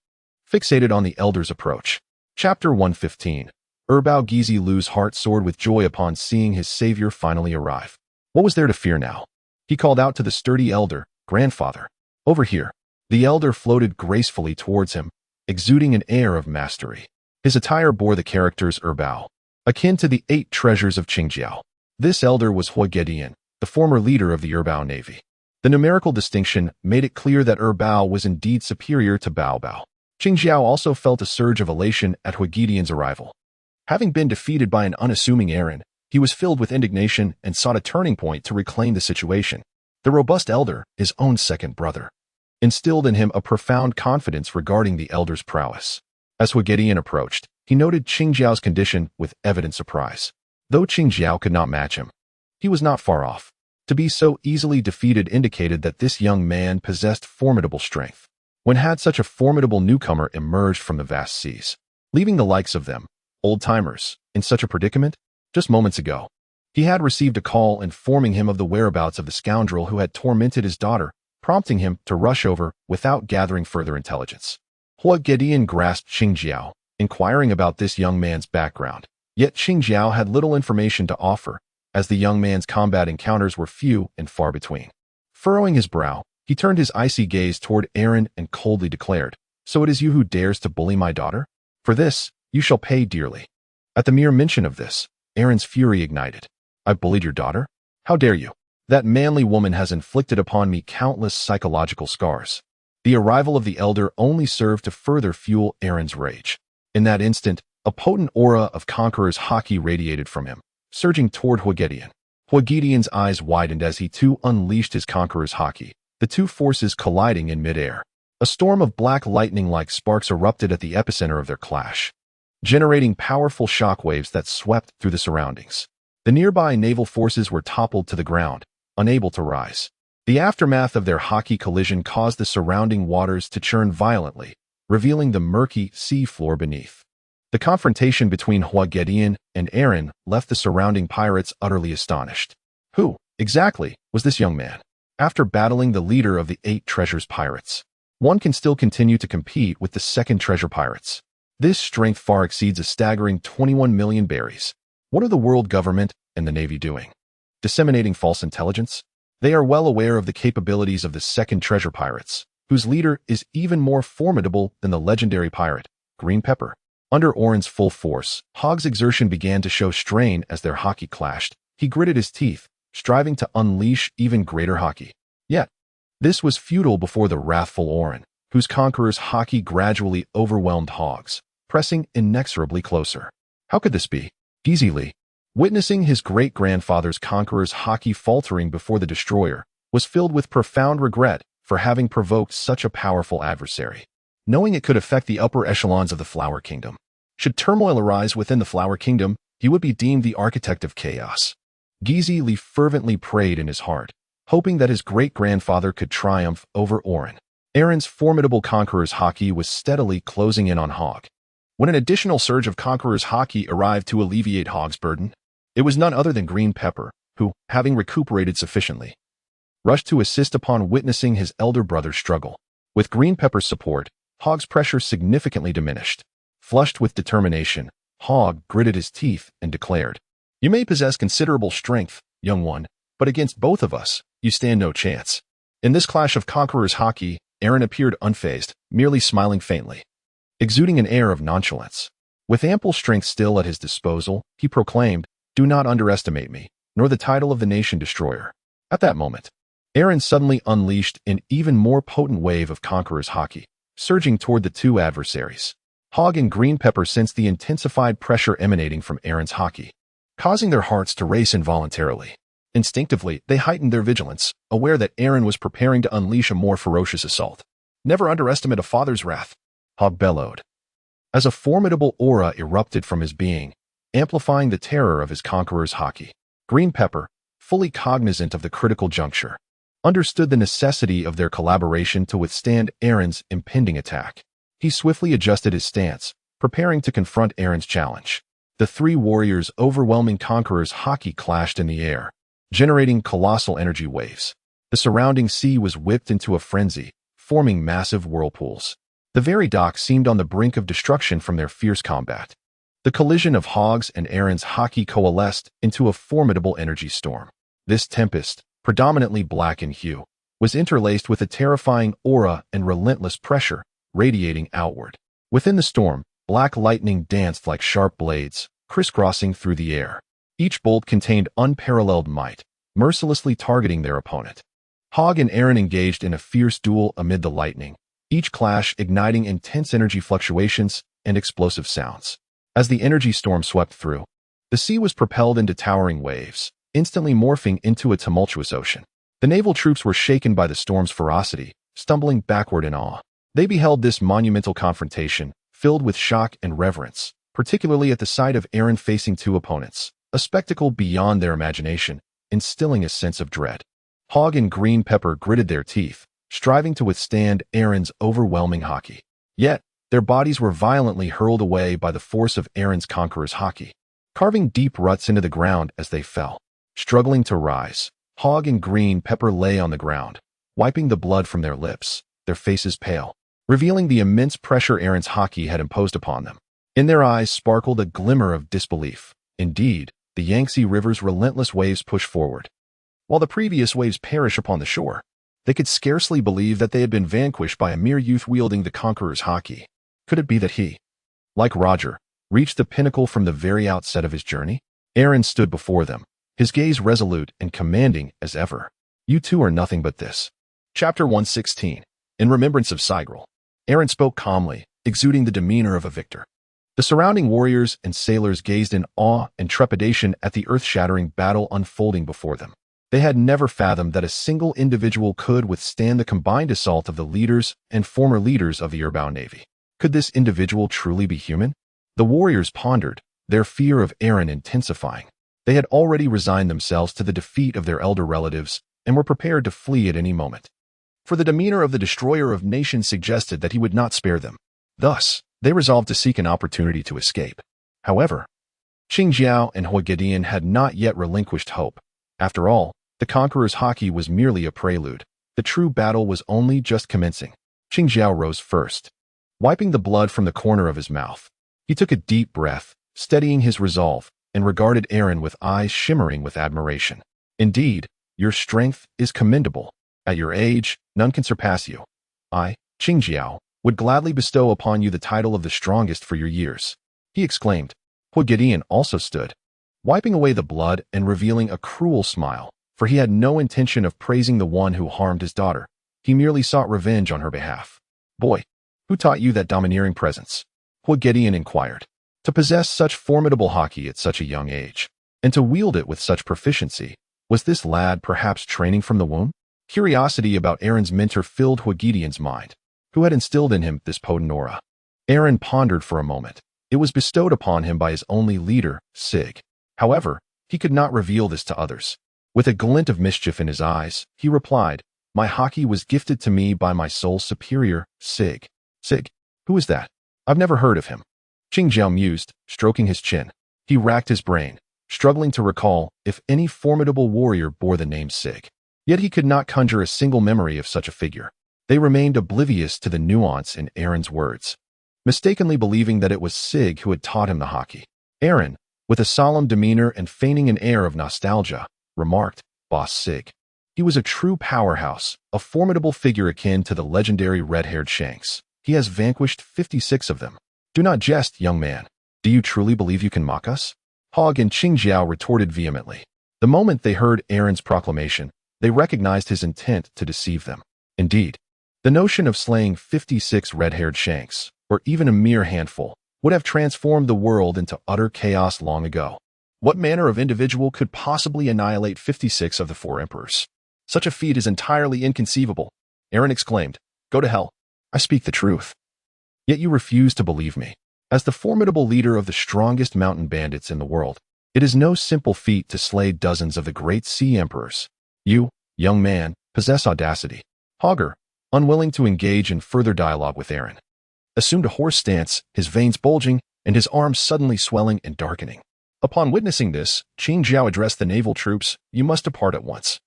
[SPEAKER 1] fixated on the elder's approach. Chapter 115. Erbao Gizi Lu's heart soared with joy upon seeing his savior finally arrive. What was there to fear now? He called out to the sturdy elder, "Grandfather, over here." The elder floated gracefully towards him, exuding an air of mastery. His attire bore the characters Erbao, akin to the 8 treasures of Qingjiao. This elder was Hoi Gedian, the former leader of the Erbao Navy. The numerical distinction made it clear that Bao was indeed superior to Bao Bao. Qingjiao also felt a surge of elation at Huagedian's arrival. Having been defeated by an unassuming Aaron, he was filled with indignation and sought a turning point to reclaim the situation. The robust elder, his own second brother, instilled in him a profound confidence regarding the elder's prowess. As Huagedian approached, he noted Qingjiao's condition with evident surprise. Though Qingjiao could not match him, he was not far off. To be so easily defeated indicated that this young man possessed formidable strength. When had such a formidable newcomer emerged from the vast seas, leaving the likes of them, old-timers, in such a predicament? Just moments ago, he had received a call informing him of the whereabouts of the scoundrel who had tormented his daughter, prompting him to rush over without gathering further intelligence. Huagedian grasped Qingjiao, inquiring about this young man's background. Yet Qingjiao had little information to offer, as the young man's combat encounters were few and far between. Furrowing his brow, he turned his icy gaze toward Aaron and coldly declared, "So it is you who dares to bully my daughter? For this, you shall pay dearly." At the mere mention of this, Aaron's fury ignited. "I bullied your daughter? How dare you? That manly woman has inflicted upon me countless psychological scars." The arrival of the elder only served to further fuel Aaron's rage. In that instant, a potent aura of conqueror's haki radiated from him, surging toward Huagedian. Huagedian's eyes widened as he too unleashed his conqueror's haki, the two forces colliding in midair. A storm of black lightning-like sparks erupted at the epicenter of their clash, generating powerful shockwaves that swept through the surroundings. The nearby naval forces were toppled to the ground, unable to rise. The aftermath of their haki collision caused the surrounding waters to churn violently, revealing the murky sea floor beneath. The confrontation between Huagedian and Aaron left the surrounding pirates utterly astonished. Who, exactly, was this young man? After battling the leader of the 8 treasures pirates, one can still continue to compete with the second treasure pirates. This strength far exceeds a staggering 21 million berries. What are the world government and the Navy doing? Disseminating false intelligence? They are well aware of the capabilities of the second treasure pirates, whose leader is even more formidable than the legendary pirate, Green Pepper. Under Oren's full force, Hog's exertion began to show strain as their haki clashed. He gritted his teeth, striving to unleash even greater haki. Yet, this was futile before the wrathful Oren, whose conqueror's haki gradually overwhelmed Hog's, pressing inexorably closer. How could this be? Easily, witnessing his great-grandfather's conqueror's haki faltering before the destroyer, was filled with profound regret for having provoked such a powerful adversary. Knowing it could affect the upper echelons of the Flower Kingdom. Should turmoil arise within the Flower Kingdom, he would be deemed the architect of chaos. Gizi Li fervently prayed in his heart, hoping that his great-grandfather could triumph over Oren. Aaron's formidable conqueror's haki was steadily closing in on Hog. When an additional surge of conqueror's haki arrived to alleviate Hog's burden, it was none other than Green Pepper, who, having recuperated sufficiently, rushed to assist upon witnessing his elder brother's struggle. With Green Pepper's support, Hog's pressure significantly diminished. Flushed with determination, Hog gritted his teeth and declared, "You may possess considerable strength, young one, but against both of us, you stand no chance." In this clash of conqueror's haki, Aaron appeared unfazed, merely smiling faintly, exuding an air of nonchalance. With ample strength still at his disposal, he proclaimed, "Do not underestimate me, nor the title of the nation destroyer." At that moment, Aaron suddenly unleashed an even more potent wave of conqueror's haki, surging toward the two adversaries. Hog and Green Pepper sensed the intensified pressure emanating from Aaron's haki, causing their hearts to race involuntarily. Instinctively, they heightened their vigilance, aware that Aaron was preparing to unleash a more ferocious assault. "Never underestimate a father's wrath," Hog bellowed, as a formidable aura erupted from his being, amplifying the terror of his conqueror's haki. Green Pepper, fully cognizant of the critical juncture, understood the necessity of their collaboration to withstand Aaron's impending attack. He swiftly adjusted his stance, preparing to confront Aaron's challenge. The three warriors' overwhelming conqueror's haki clashed in the air, generating colossal energy waves. The surrounding sea was whipped into a frenzy, forming massive whirlpools. The very dock seemed on the brink of destruction from their fierce combat. The collision of Hog's and Aaron's haki coalesced into a formidable energy storm. This tempest, predominantly black in hue, was interlaced with a terrifying aura and relentless pressure, radiating outward. Within the storm, black lightning danced like sharp blades, crisscrossing through the air. Each bolt contained unparalleled might, mercilessly targeting their opponent. Hogg and Aaron engaged in a fierce duel amid the lightning, each clash igniting intense energy fluctuations and explosive sounds. As the energy storm swept through, the sea was propelled into towering waves, instantly morphing into a tumultuous ocean. The naval troops were shaken by the storm's ferocity, stumbling backward in awe. They beheld this monumental confrontation, filled with shock and reverence, particularly at the sight of Aaron facing two opponents, a spectacle beyond their imagination, instilling a sense of dread. Hogg and Green Pepper gritted their teeth, striving to withstand Aaron's overwhelming haki. Yet, their bodies were violently hurled away by the force of Aaron's conqueror's haki, carving deep ruts into the ground as they fell. Struggling to rise, Hogg and Green Pepper lay on the ground, wiping the blood from their lips, their faces pale, revealing the immense pressure Aaron's haki had imposed upon them. In their eyes sparkled a glimmer of disbelief. Indeed, the Yangtze River's relentless waves push forward, while the previous waves perish upon the shore. They could scarcely believe that they had been vanquished by a mere youth wielding the conqueror's haki. Could it be that he, like Roger, reached the pinnacle from the very outset of his journey? Aaron stood before them, his gaze resolute and commanding as ever. You two are nothing but this. Chapter 116. In remembrance of Sigral. Aaron spoke calmly, exuding the demeanor of a victor. The surrounding warriors and sailors gazed in awe and trepidation at the earth-shattering battle unfolding before them. They had never fathomed that a single individual could withstand the combined assault of the leaders and former leaders of the Earbound Navy. Could this individual truly be human? The warriors pondered, their fear of Aaron intensifying. They had already resigned themselves to the defeat of their elder relatives and were prepared to flee at any moment. For the demeanor of the destroyer of nations suggested that he would not spare them. Thus, they resolved to seek an opportunity to escape. However, Qing Jiao and Hua Gideon had not yet relinquished hope. After all, the conqueror's haki was merely a prelude. The true battle was only just commencing. Qing Jiao rose first, wiping the blood from the corner of his mouth. He took a deep breath, steadying his resolve, and regarded Aaron with eyes shimmering with admiration. Indeed, your strength is commendable. At your age, none can surpass you. I, Qing Jiao, would gladly bestow upon you the title of the strongest for your years, he exclaimed. Hua Gideon also stood, wiping away the blood and revealing a cruel smile, for he had no intention of praising the one who harmed his daughter. He merely sought revenge on her behalf. Boy, who taught you that domineering presence? Hua Gideon inquired. To possess such formidable haki at such a young age, and to wield it with such proficiency, was this lad perhaps training from the womb? Curiosity about Aaron's mentor filled Hua Gideon's mind. Who had instilled in him this potent aura? Aaron pondered for a moment. It was bestowed upon him by his only leader, Sig. However, he could not reveal this to others. With a glint of mischief in his eyes, he replied, My haki was gifted to me by my soul's superior, Sig. Sig? Who is that? I've never heard of him. Qing Jiao mused, stroking his chin. He racked his brain, struggling to recall if any formidable warrior bore the name Sig. Yet he could not conjure a single memory of such a figure. They remained oblivious to the nuance in Aaron's words, mistakenly believing that it was Sig who had taught him the haki. Aaron, with a solemn demeanor and feigning an air of nostalgia, remarked, Boss Sig. He was a true powerhouse, a formidable figure akin to the legendary red-haired Shanks. He has vanquished 56 of them. Do not jest, young man. Do you truly believe you can mock us? Hogg and Qing Jiao retorted vehemently. The moment they heard Aaron's proclamation, they recognized his intent to deceive them. Indeed, the notion of slaying 56 red-haired Shanks, or even a mere handful, would have transformed the world into utter chaos long ago. What manner of individual could possibly annihilate 56 of the 4 emperors? Such a feat is entirely inconceivable. Aaron exclaimed, Go to hell. I speak the truth. Yet you refuse to believe me. As the formidable leader of the strongest mountain bandits in the world, it is no simple feat to slay dozens of the great sea emperors. You, young man, possess audacity. Hogger, unwilling to engage in further dialogue with Aaron, assumed a hoarse stance, his veins bulging and his arms suddenly swelling and darkening. Upon witnessing this, Qing Jiao addressed the naval troops, You must depart at once.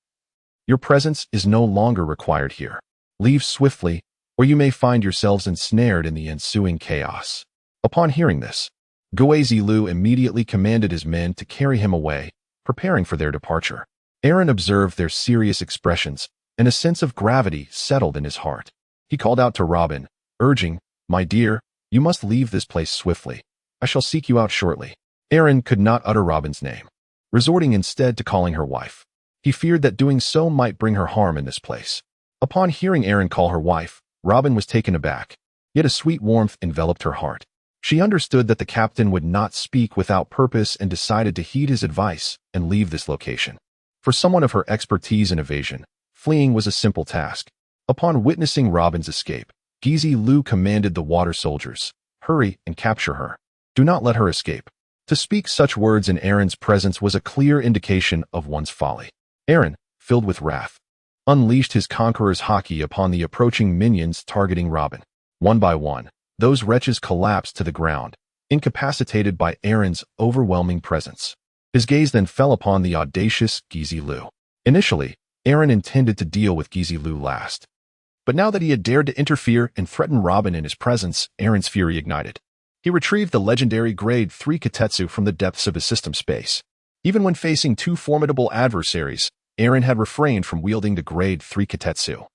[SPEAKER 1] Your presence is no longer required here. Leave swiftly, or you may find yourselves ensnared in the ensuing chaos. Upon hearing this, Gui Zilu immediately commanded his men to carry him away, preparing for their departure. Aaron observed their serious expressions, and a sense of gravity settled in his heart. He called out to Robin, urging, My dear, you must leave this place swiftly. I shall seek you out shortly. Aaron could not utter Robin's name, resorting instead to calling her wife. He feared that doing so might bring her harm in this place. Upon hearing Aaron call her wife, Robin was taken aback, yet a sweet warmth enveloped her heart. She understood that the captain would not speak without purpose and decided to heed his advice and leave this location. For someone of her expertise in evasion, fleeing was a simple task. Upon witnessing Robin's escape, Gizi Lu commanded the water soldiers, "Hurry and capture her. Do not let her escape." To speak such words in Aaron's presence was a clear indication of one's folly. Aaron, filled with wrath, unleashed his conqueror's haki upon the approaching minions targeting Robin. One by one, those wretches collapsed to the ground, incapacitated by Aaron's overwhelming presence. His gaze then fell upon the audacious Gizi Lu. Initially, Aaron intended to deal with Gizi Lu last. But now that he had dared to interfere and threaten Robin in his presence, Aaron's fury ignited. He retrieved the legendary Grade 3 Kitetsu from the depths of his system space. Even when facing two formidable adversaries, Aaron had refrained from wielding the Grade 3 Kitetsu.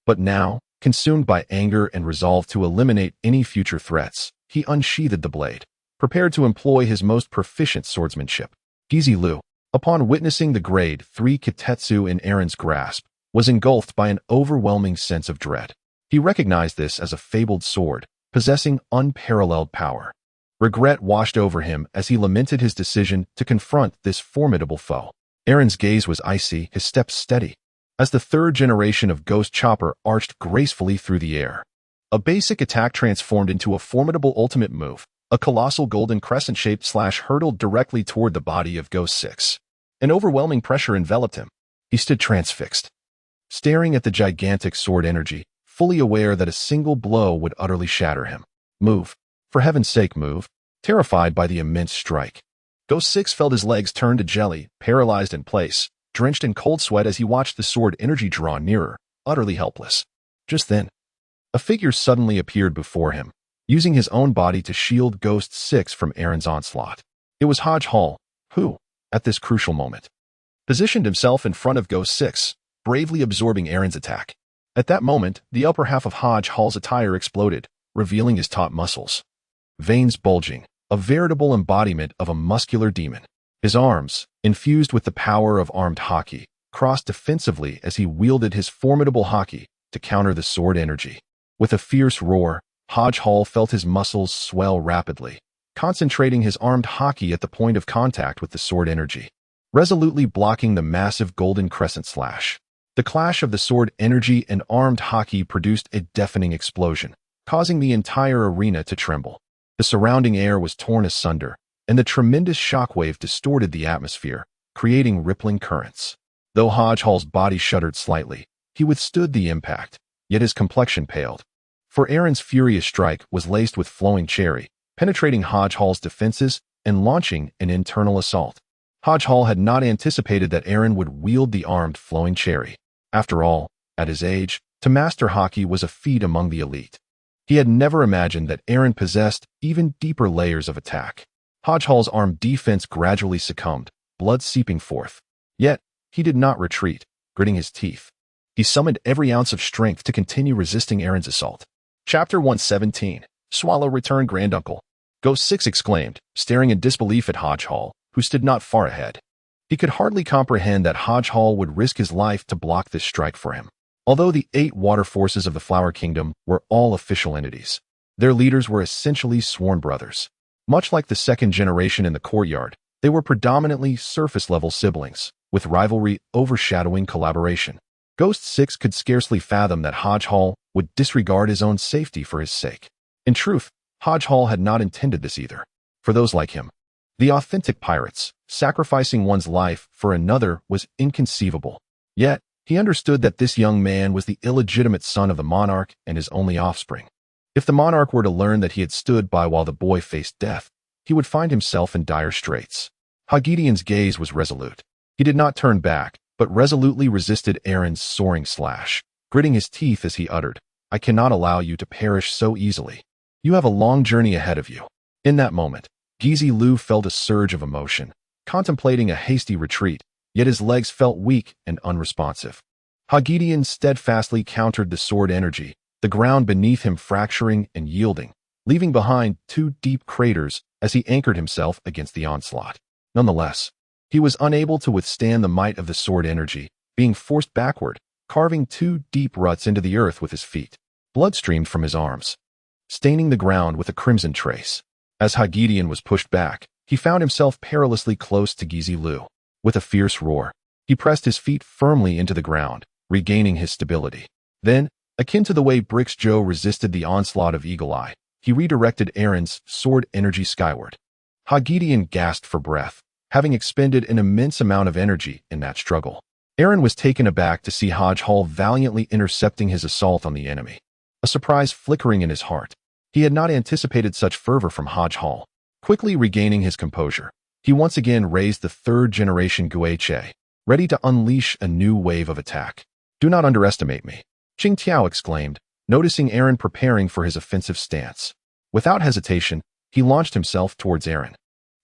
[SPEAKER 1] But now, consumed by anger and resolve to eliminate any future threats, he unsheathed the blade, prepared to employ his most proficient swordsmanship. Gizi Lu, upon witnessing the Grade 3 Kitetsu in Aaron's grasp, was engulfed by an overwhelming sense of dread. He recognized this as a fabled sword, possessing unparalleled power. Regret washed over him as he lamented his decision to confront this formidable foe. Aaron's gaze was icy, his steps steady, as the third generation of Ghost Chopper arched gracefully through the air. A basic attack transformed into a formidable ultimate move. A colossal golden crescent-shaped slash hurtled directly toward the body of Ghost 6. An overwhelming pressure enveloped him. He stood transfixed, staring at the gigantic sword energy, fully aware that a single blow would utterly shatter him. Move. For heaven's sake, move. Terrified by the immense strike, Ghost 6 felt his legs turn to jelly, paralyzed in place, drenched in cold sweat as he watched the sword energy draw nearer, utterly helpless. Just then, a figure suddenly appeared before him, using his own body to shield Ghost 6 from Aaron's onslaught. It was Hodge Hall, who, at this crucial moment, positioned himself in front of Ghost 6, bravely absorbing Aaron's attack. At that moment, the upper half of Hodge Hall's attire exploded, revealing his taut muscles. Veins bulging, a veritable embodiment of a muscular demon. His arms, infused with the power of armed haki, crossed defensively as he wielded his formidable haki to counter the sword energy. With a fierce roar, Hodge Hall felt his muscles swell rapidly, concentrating his armed haki at the point of contact with the sword energy, resolutely blocking the massive golden crescent slash. The clash of the sword energy and armed haki produced a deafening explosion, causing the entire arena to tremble. The surrounding air was torn asunder, and the tremendous shockwave distorted the atmosphere, creating rippling currents. Though Hodge Hall's body shuddered slightly, he withstood the impact, yet his complexion paled. For Aaron's furious strike was laced with flowing cherry, penetrating Hodge Hall's defenses and launching an internal assault. Hodge Hall had not anticipated that Aaron would wield the armed flowing cherry. After all, at his age, to master haki was a feat among the elite. He had never imagined that Aaron possessed even deeper layers of attack. Hodge Hall's armed defense gradually succumbed, blood seeping forth. Yet, he did not retreat, gritting his teeth. He summoned every ounce of strength to continue resisting Aaron's assault. Chapter 117. Swallow Return Granduncle. Ghost 6 exclaimed, staring in disbelief at Hodge Hall, who stood not far ahead. He could hardly comprehend that Hodge Hall would risk his life to block this strike for him. Although the 8 water forces of the Flower Kingdom were all official entities, their leaders were essentially sworn brothers. Much like the second generation in the courtyard, they were predominantly surface-level siblings, with rivalry overshadowing collaboration. Ghost 6 could scarcely fathom that Hodge Hall would disregard his own safety for his sake. In truth, Hodge Hall had not intended this either. For those like him, the authentic pirates, sacrificing one's life for another was inconceivable. Yet, he understood that this young man was the illegitimate son of the monarch and his only offspring. If the monarch were to learn that he had stood by while the boy faced death, he would find himself in dire straits. Hagedion's gaze was resolute. He did not turn back, but resolutely resisted Aaron's soaring slash, gritting his teeth as he uttered, "I cannot allow you to perish so easily. You have a long journey ahead of you." In that moment, Gizi Lu felt a surge of emotion, contemplating a hasty retreat, yet his legs felt weak and unresponsive. Hagedion steadfastly countered the sword energy, the ground beneath him fracturing and yielding, leaving behind 2 deep craters as he anchored himself against the onslaught. Nonetheless, He was unable to withstand the might of the sword energy, being forced backward, carving 2 deep ruts into the earth with his feet. Blood streamed from his arms, staining the ground with a crimson trace. As Hagedian was pushed back, he found himself perilously close to Gizi Lu. With a fierce roar, he pressed his feet firmly into the ground, regaining his stability. Then, akin to the way Brix Joe resisted the onslaught of Eagle Eye, he redirected Aaron's sword energy skyward. Hagedian gasped for breath, having expended an immense amount of energy in that struggle. Aaron was taken aback to see Hodge Hall valiantly intercepting his assault on the enemy, a surprise flickering in his heart. He had not anticipated such fervor from Hodge Hall. Quickly regaining his composure, he once again raised the 3rd-generation Guiche, ready to unleash a new wave of attack. "Do not underestimate me," Qing Tiao exclaimed, noticing Aaron preparing for his offensive stance. Without hesitation, he launched himself towards Aaron,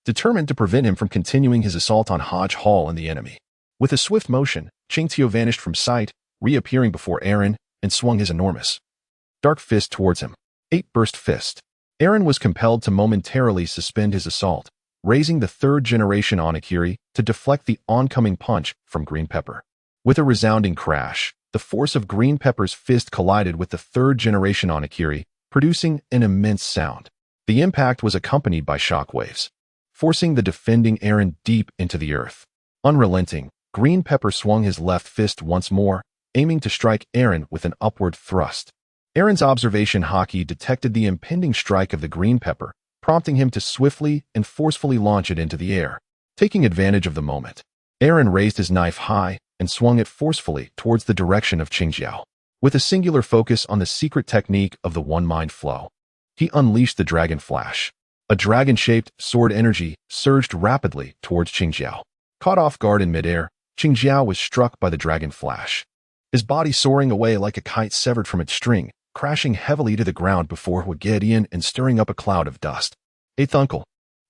[SPEAKER 1] determined to prevent him from continuing his assault on Hodge Hall and the enemy. With a swift motion, Qing Tiao vanished from sight, reappearing before Aaron, and swung his enormous dark fist towards him. 8-burst fist. Aaron was compelled to momentarily suspend his assault, raising the 3rd-generation Onigiri to deflect the oncoming punch from Green Pepper. With a resounding crash, the force of Green Pepper's fist collided with the 3rd-generation Onigiri, producing an immense sound. The impact was accompanied by shockwaves, forcing the defending Aaron deep into the earth. Unrelenting, Green Pepper swung his left fist once more, aiming to strike Aaron with an upward thrust. Aaron's observation haki detected the impending strike of the Green Pepper, prompting him to swiftly and forcefully launch it into the air. Taking advantage of the moment, Aaron raised his knife high and swung it forcefully towards the direction of Qingjiao. With a singular focus on the secret technique of the one-mind flow, he unleashed the Dragon Flash. A dragon-shaped sword energy surged rapidly towards Qingjiao. Caught off guard in midair, Qingjiao was struck by the Dragon Flash, his body soaring away like a kite severed from its string, crashing heavily to the ground before Hagedian and stirring up a cloud of dust. "Eighth uncle."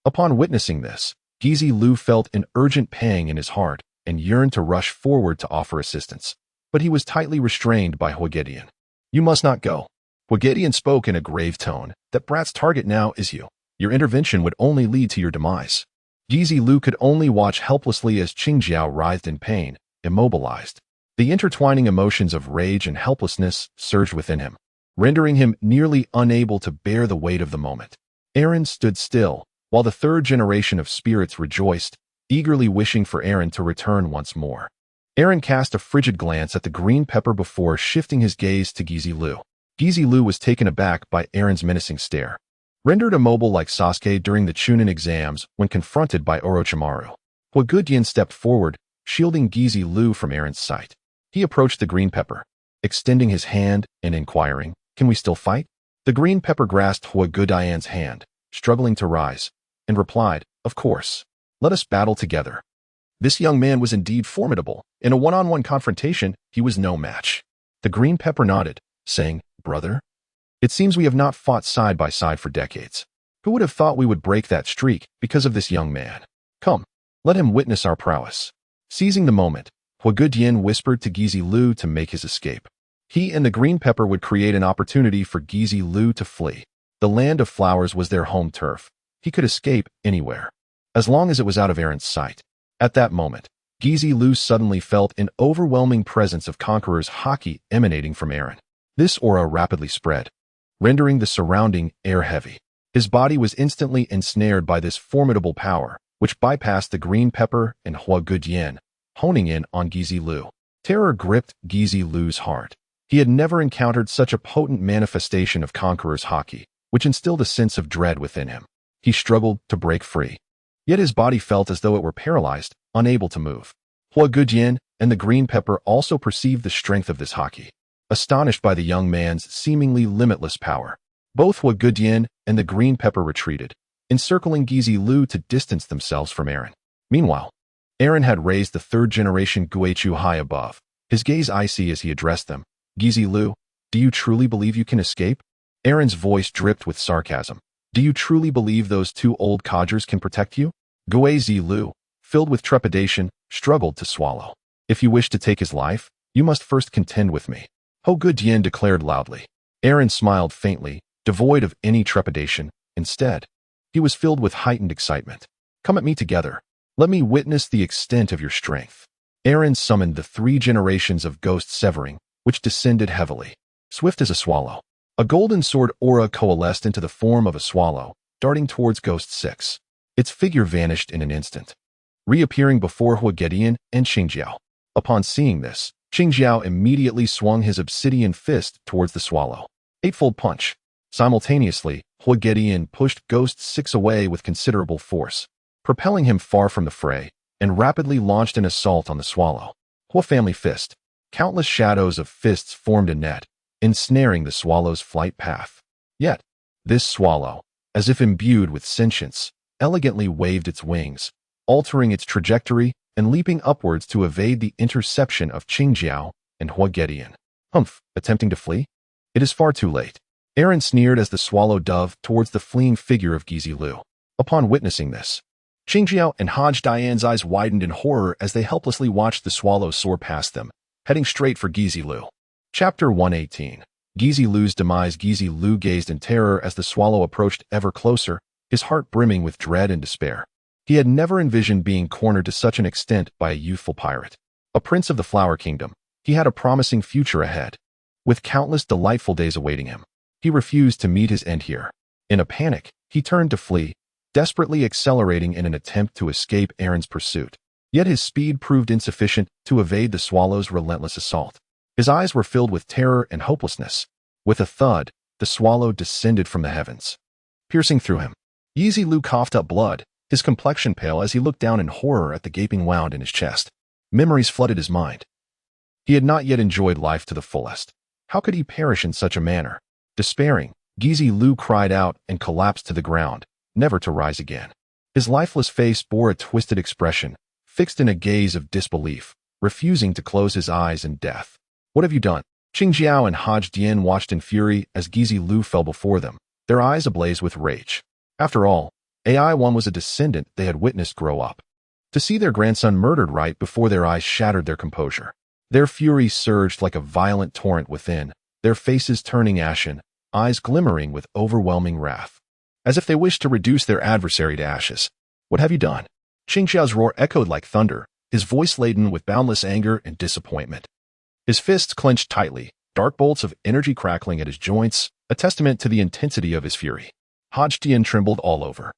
[SPEAKER 1] Upon witnessing this, Gizi Lu felt an urgent pang in his heart and yearned to rush forward to offer assistance. But he was tightly restrained by Hagedian. "You must not go." Hagedian spoke in a grave tone. "That brat's target now is you. Your intervention would only lead to your demise." Gizi Lu could only watch helplessly as Qingjiao writhed in pain, immobilized. The intertwining emotions of rage and helplessness surged within him, rendering him nearly unable to bear the weight of the moment. Aaron stood still, while the 3rd-generation of spirits rejoiced, eagerly wishing for Aaron to return once more. Aaron cast a frigid glance at the Green Pepper before shifting his gaze to Gizi Lu. Gizi Lu was taken aback by Aaron's menacing stare, rendered immobile like Sasuke during the Chunin exams when confronted by Orochimaru. Hagedian stepped forward, shielding Gizi Lu from Aaron's sight. He approached the Green Pepper, extending his hand and inquiring, "Can we still fight?" The Green Pepper grasped Hagedian's hand, struggling to rise, and replied, "Of course. Let us battle together." This young man was indeed formidable. In a one-on-one confrontation, he was no match. The Green Pepper nodded, saying, "Brother, it seems we have not fought side by side for decades. Who would have thought we would break that streak because of this young man? Come, let him witness our prowess." Seizing the moment, Hagedian whispered to Gizi Lu to make his escape. He and the Green Pepper would create an opportunity for Gizi Lu to flee. The Land of Flowers was their home turf. He could escape anywhere, as long as it was out of Aaron's sight. At that moment, Gizi Lu suddenly felt an overwhelming presence of Conqueror's haki emanating from Aaron. This aura rapidly spread, rendering the surrounding air heavy. His body was instantly ensnared by this formidable power, which bypassed the Green Pepper and Hagedian, honing in on Gizi Lu. Terror gripped Gizi Lu's heart. He had never encountered such a potent manifestation of Conqueror's haki, which instilled a sense of dread within him. He struggled to break free, yet his body felt as though it were paralyzed, unable to move. Hagedian and the Green Pepper also perceived the strength of this haki, astonished by the young man's seemingly limitless power. Both Hagedian and the Green Pepper retreated, encircling Gizi Lu to distance themselves from Aaron. Meanwhile, Aaron had raised the 3rd-generation Guichu high above, his gaze icy as he addressed them. "Gizi Lu, do you truly believe you can escape?" Aaron's voice dripped with sarcasm. "Do you truly believe those 2 old codgers can protect you?" Gizi Lu, filled with trepidation, struggled to swallow. "If you wish to take his life, you must first contend with me," Hagedian declared loudly. Aaron smiled faintly, devoid of any trepidation. Instead, he was filled with heightened excitement. "Come at me together." Let me witness the extent of your strength. Aaron summoned the 3 generations of ghost severing, which descended heavily. Swift as a swallow. A golden sword aura coalesced into the form of a swallow, darting towards Ghost 6. Its figure vanished in an instant, reappearing before Huagedian and Qingjiao. Upon seeing this, Qingjiao immediately swung his obsidian fist towards the swallow. Eightfold punch. Simultaneously, Huagedian pushed Ghost 6 away with considerable force, propelling him far from the fray, and rapidly launched an assault on the swallow. Hua family fist. Countless shadows of fists formed a net, ensnaring the swallow's flight path. Yet, this swallow, as if imbued with sentience, elegantly waved its wings, altering its trajectory and leaping upwards to evade the interception of Qingjiao and Huagedian. Humph, attempting to flee? It is far too late. Aaron sneered as the swallow dove towards the fleeing figure of Gizi Lu. Upon witnessing this, Qingjiao and Haj Dian's eyes widened in horror as they helplessly watched the swallow soar past them, heading straight for Gizi Lu. Chapter 118. Gizi Lu's demise. Gizi Lu gazed in terror as the swallow approached ever closer, his heart brimming with dread and despair. He had never envisioned being cornered to such an extent by a youthful pirate. A prince of the Flower Kingdom, he had a promising future ahead, with countless delightful days awaiting him. He refused to meet his end here. In a panic, he turned to flee, desperately accelerating in an attempt to escape Aaron's pursuit. Yet his speed proved insufficient to evade the swallow's relentless assault. His eyes were filled with terror and hopelessness. With a thud, the swallow descended from the heavens, piercing through him. Gizi Lu coughed up blood, his complexion pale as he looked down in horror at the gaping wound in his chest. Memories flooded his mind. He had not yet enjoyed life to the fullest. How could he perish in such a manner? Despairing, Gizi Lu cried out and collapsed to the ground, never to rise again. His lifeless face bore a twisted expression, fixed in a gaze of disbelief, refusing to close his eyes in death. What have you done? Qingjiao and Haj Dian watched in fury as Gizi Lu fell before them, their eyes ablaze with rage. After all, AI-1 was a descendant they had witnessed grow up. To see their grandson murdered right before their eyes shattered their composure. Their fury surged like a violent torrent within, their faces turning ashen, eyes glimmering with overwhelming wrath, as if they wished to reduce their adversary to ashes. What have you done? Qingjiao's roar echoed like thunder, his voice laden with boundless anger and disappointment. His fists clenched tightly, dark bolts of energy crackling at his joints, a testament to the intensity of his fury. Haj Dian trembled all over,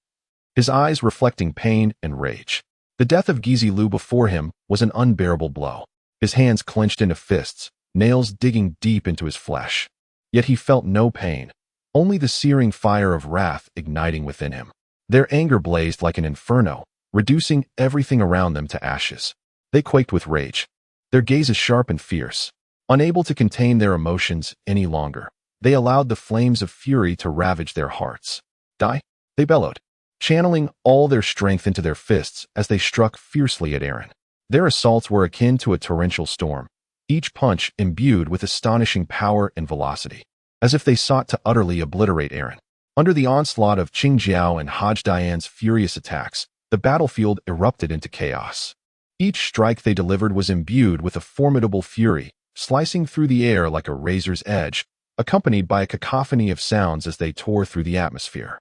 [SPEAKER 1] his eyes reflecting pain and rage. The death of Gizi Lu before him was an unbearable blow. His hands clenched into fists, nails digging deep into his flesh. Yet he felt no pain, only the searing fire of wrath igniting within him. Their anger blazed like an inferno, reducing everything around them to ashes. They quaked with rage, their gazes sharp and fierce. Unable to contain their emotions any longer, they allowed the flames of fury to ravage their hearts. Die? They bellowed, channeling all their strength into their fists as they struck fiercely at Aaron. Their assaults were akin to a torrential storm, each punch imbued with astonishing power and velocity, as if they sought to utterly obliterate Aaron. Under the onslaught of Qingjiao and Haj Dian's furious attacks, the battlefield erupted into chaos. Each strike they delivered was imbued with a formidable fury, slicing through the air like a razor's edge, accompanied by a cacophony of sounds as they tore through the atmosphere.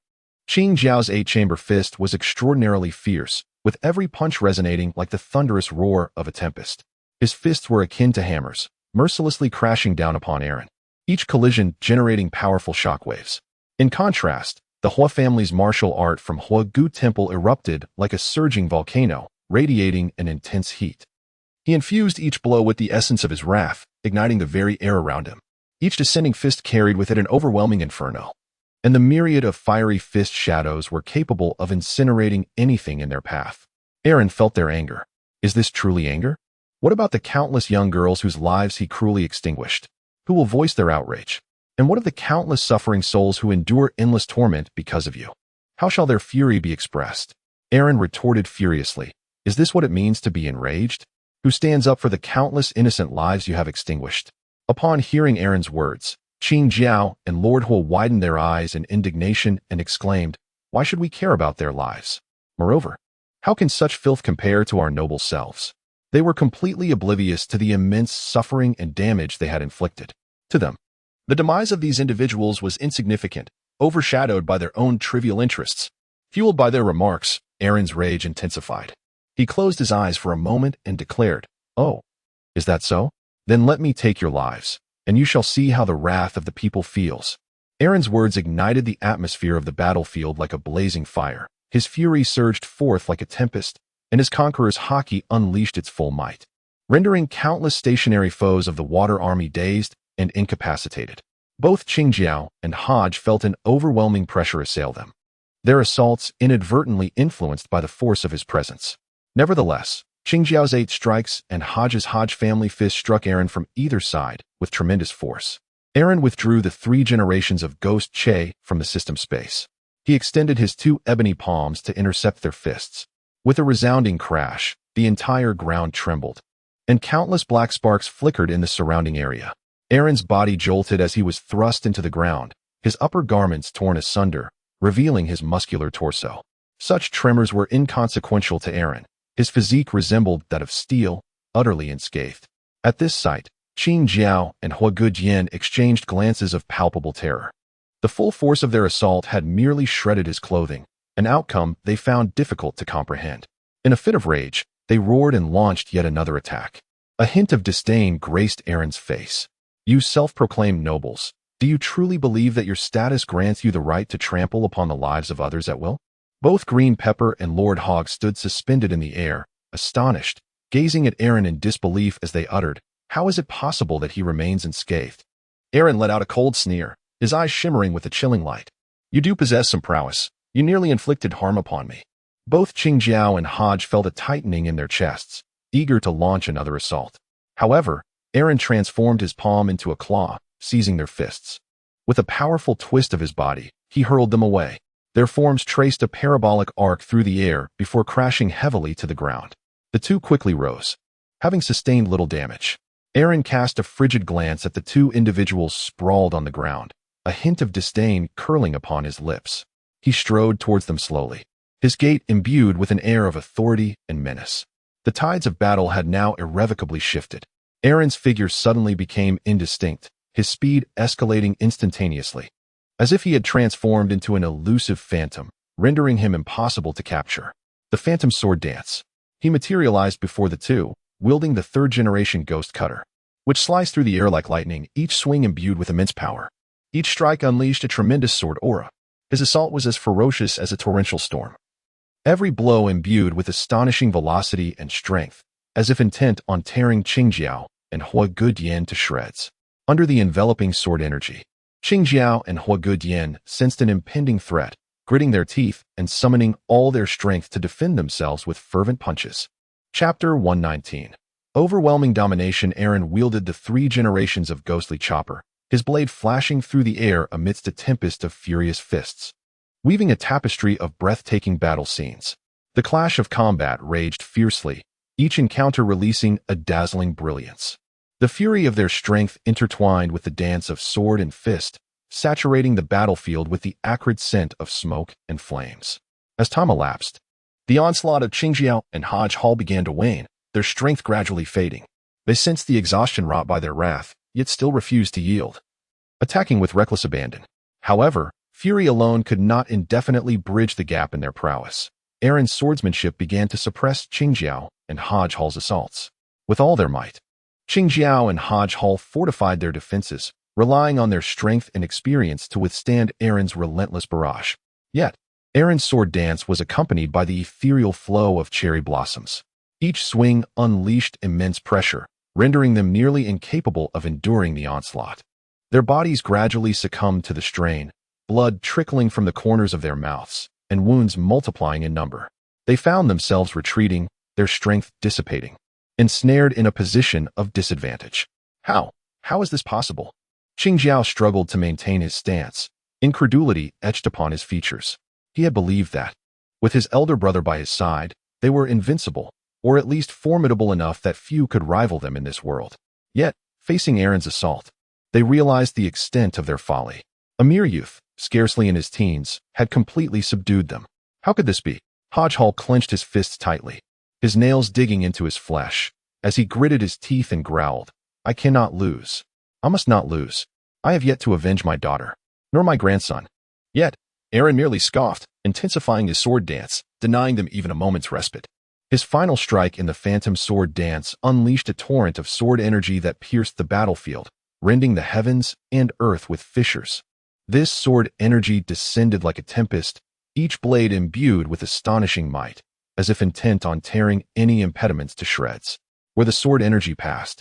[SPEAKER 1] Qingjiao's 8-chamber fist was extraordinarily fierce, with every punch resonating like the thunderous roar of a tempest. His fists were akin to hammers, mercilessly crashing down upon Aaron, each collision generating powerful shockwaves. In contrast, the Hua family's martial art from Hua Gu Temple erupted like a surging volcano, radiating an intense heat. He infused each blow with the essence of his wrath, igniting the very air around him. Each descending fist carried with it an overwhelming inferno, and the myriad of fiery fist shadows were capable of incinerating anything in their path. Aaron felt their anger. Is this truly anger? What about the countless young girls whose lives he cruelly extinguished? Who will voice their outrage? And what of the countless suffering souls who endure endless torment because of you? How shall their fury be expressed? Aaron retorted furiously. Is this what it means to be enraged? Who stands up for the countless innocent lives you have extinguished? Upon hearing Aaron's words, Qingjiao and Lord Hua widened their eyes in indignation and exclaimed, "Why should we care about their lives? Moreover, how can such filth compare to our noble selves?" They were completely oblivious to the immense suffering and damage they had inflicted. To them, the demise of these individuals was insignificant, overshadowed by their own trivial interests. Fueled by their remarks, Aaron's rage intensified. He closed his eyes for a moment and declared, "Oh, is that so? Then let me take your lives, and you shall see how the wrath of the people feels." Aaron's words ignited the atmosphere of the battlefield like a blazing fire. His fury surged forth like a tempest, and his conqueror's haki unleashed its full might, rendering countless stationary foes of the water army dazed and incapacitated. Both Qingjiao and Hodge felt an overwhelming pressure assail them, their assaults inadvertently influenced by the force of his presence. Nevertheless, Qingjiao's 8 strikes and Hodge's Hodge family fist struck Aaron from either side with tremendous force. Aaron withdrew the 3 generations of Ghost Che from the system space. He extended his 2 ebony palms to intercept their fists. With a resounding crash, the entire ground trembled, and countless black sparks flickered in the surrounding area. Aaron's body jolted as he was thrust into the ground, his upper garments torn asunder, revealing his muscular torso. Such tremors were inconsequential to Aaron. His physique resembled that of steel, utterly unscathed. At this sight, Qin Jiao and Hua Gujian exchanged glances of palpable terror. The full force of their assault had merely shredded his clothing, an outcome they found difficult to comprehend. In a fit of rage, they roared and launched yet another attack. A hint of disdain graced Aaron's face. "You self-proclaimed nobles, do you truly believe that your status grants you the right to trample upon the lives of others at will?" Both Green Pepper and Lord Hog stood suspended in the air, astonished, gazing at Aaron in disbelief as they uttered, "How is it possible that he remains unscathed?" Aaron let out a cold sneer, his eyes shimmering with a chilling light. "You do possess some prowess. You nearly inflicted harm upon me." Both Qingjiao and Hodge felt a tightening in their chests, eager to launch another assault. However, Aaron transformed his palm into a claw, seizing their fists. With a powerful twist of his body, he hurled them away. Their forms traced a parabolic arc through the air before crashing heavily to the ground. The 2 quickly rose, having sustained little damage. Aaron cast a frigid glance at the 2 individuals sprawled on the ground, a hint of disdain curling upon his lips. He strode towards them slowly, his gait imbued with an air of authority and menace. The tides of battle had now irrevocably shifted. Aaron's figure suddenly became indistinct, his speed escalating instantaneously, as if he had transformed into an elusive phantom, rendering him impossible to capture. The phantom sword dance. He materialized before the 2, wielding the 3rd-generation ghost cutter, which sliced through the air like lightning, each swing imbued with immense power. Each strike unleashed a tremendous sword aura. His assault was as ferocious as a torrential storm, every blow imbued with astonishing velocity and strength, as if intent on tearing Qingjiao and Hua Gudian to shreds. Under the enveloping sword energy, Qingjiao and Hua Gudian sensed an impending threat, gritting their teeth and summoning all their strength to defend themselves with fervent punches. Chapter 119. Overwhelming domination. Aaron wielded the 3 generations of ghostly chopper, his blade flashing through the air amidst a tempest of furious fists, weaving a tapestry of breathtaking battle scenes. The clash of combat raged fiercely, each encounter releasing a dazzling brilliance. The fury of their strength intertwined with the dance of sword and fist, saturating the battlefield with the acrid scent of smoke and flames. As time elapsed, the onslaught of Qingjiao and Hodge Hall began to wane, their strength gradually fading. They sensed the exhaustion wrought by their wrath, yet still refused to yield, attacking with reckless abandon. However, fury alone could not indefinitely bridge the gap in their prowess. Aaron's swordsmanship began to suppress Qingjiao and Hodge Hall's assaults. With all their might, Qingjiao and Hodge Hall fortified their defenses, relying on their strength and experience to withstand Aaron's relentless barrage. Yet, Aaron's sword dance was accompanied by the ethereal flow of cherry blossoms. Each swing unleashed immense pressure, rendering them nearly incapable of enduring the onslaught. Their bodies gradually succumbed to the strain, blood trickling from the corners of their mouths, and wounds multiplying in number. They found themselves retreating, their strength dissipating, ensnared in a position of disadvantage. How is this possible? Qingjiao struggled to maintain his stance, incredulity etched upon his features. He had believed that, with his elder brother by his side, they were invincible, or at least formidable enough that few could rival them in this world. Yet, facing Aaron's assault, they realized the extent of their folly. A mere youth, scarcely in his teens, had completely subdued them. How could this be? Hodge Hall clenched his fists tightly, his nails digging into his flesh, as he gritted his teeth and growled, "I cannot lose. I must not lose. I have yet to avenge my daughter, nor my grandson." Yet, Aaron merely scoffed, intensifying his sword dance, denying them even a moment's respite. His final strike in the phantom sword dance unleashed a torrent of sword energy that pierced the battlefield, rending the heavens and earth with fissures. This sword energy descended like a tempest, each blade imbued with astonishing might, as if intent on tearing any impediments to shreds. Where the sword energy passed,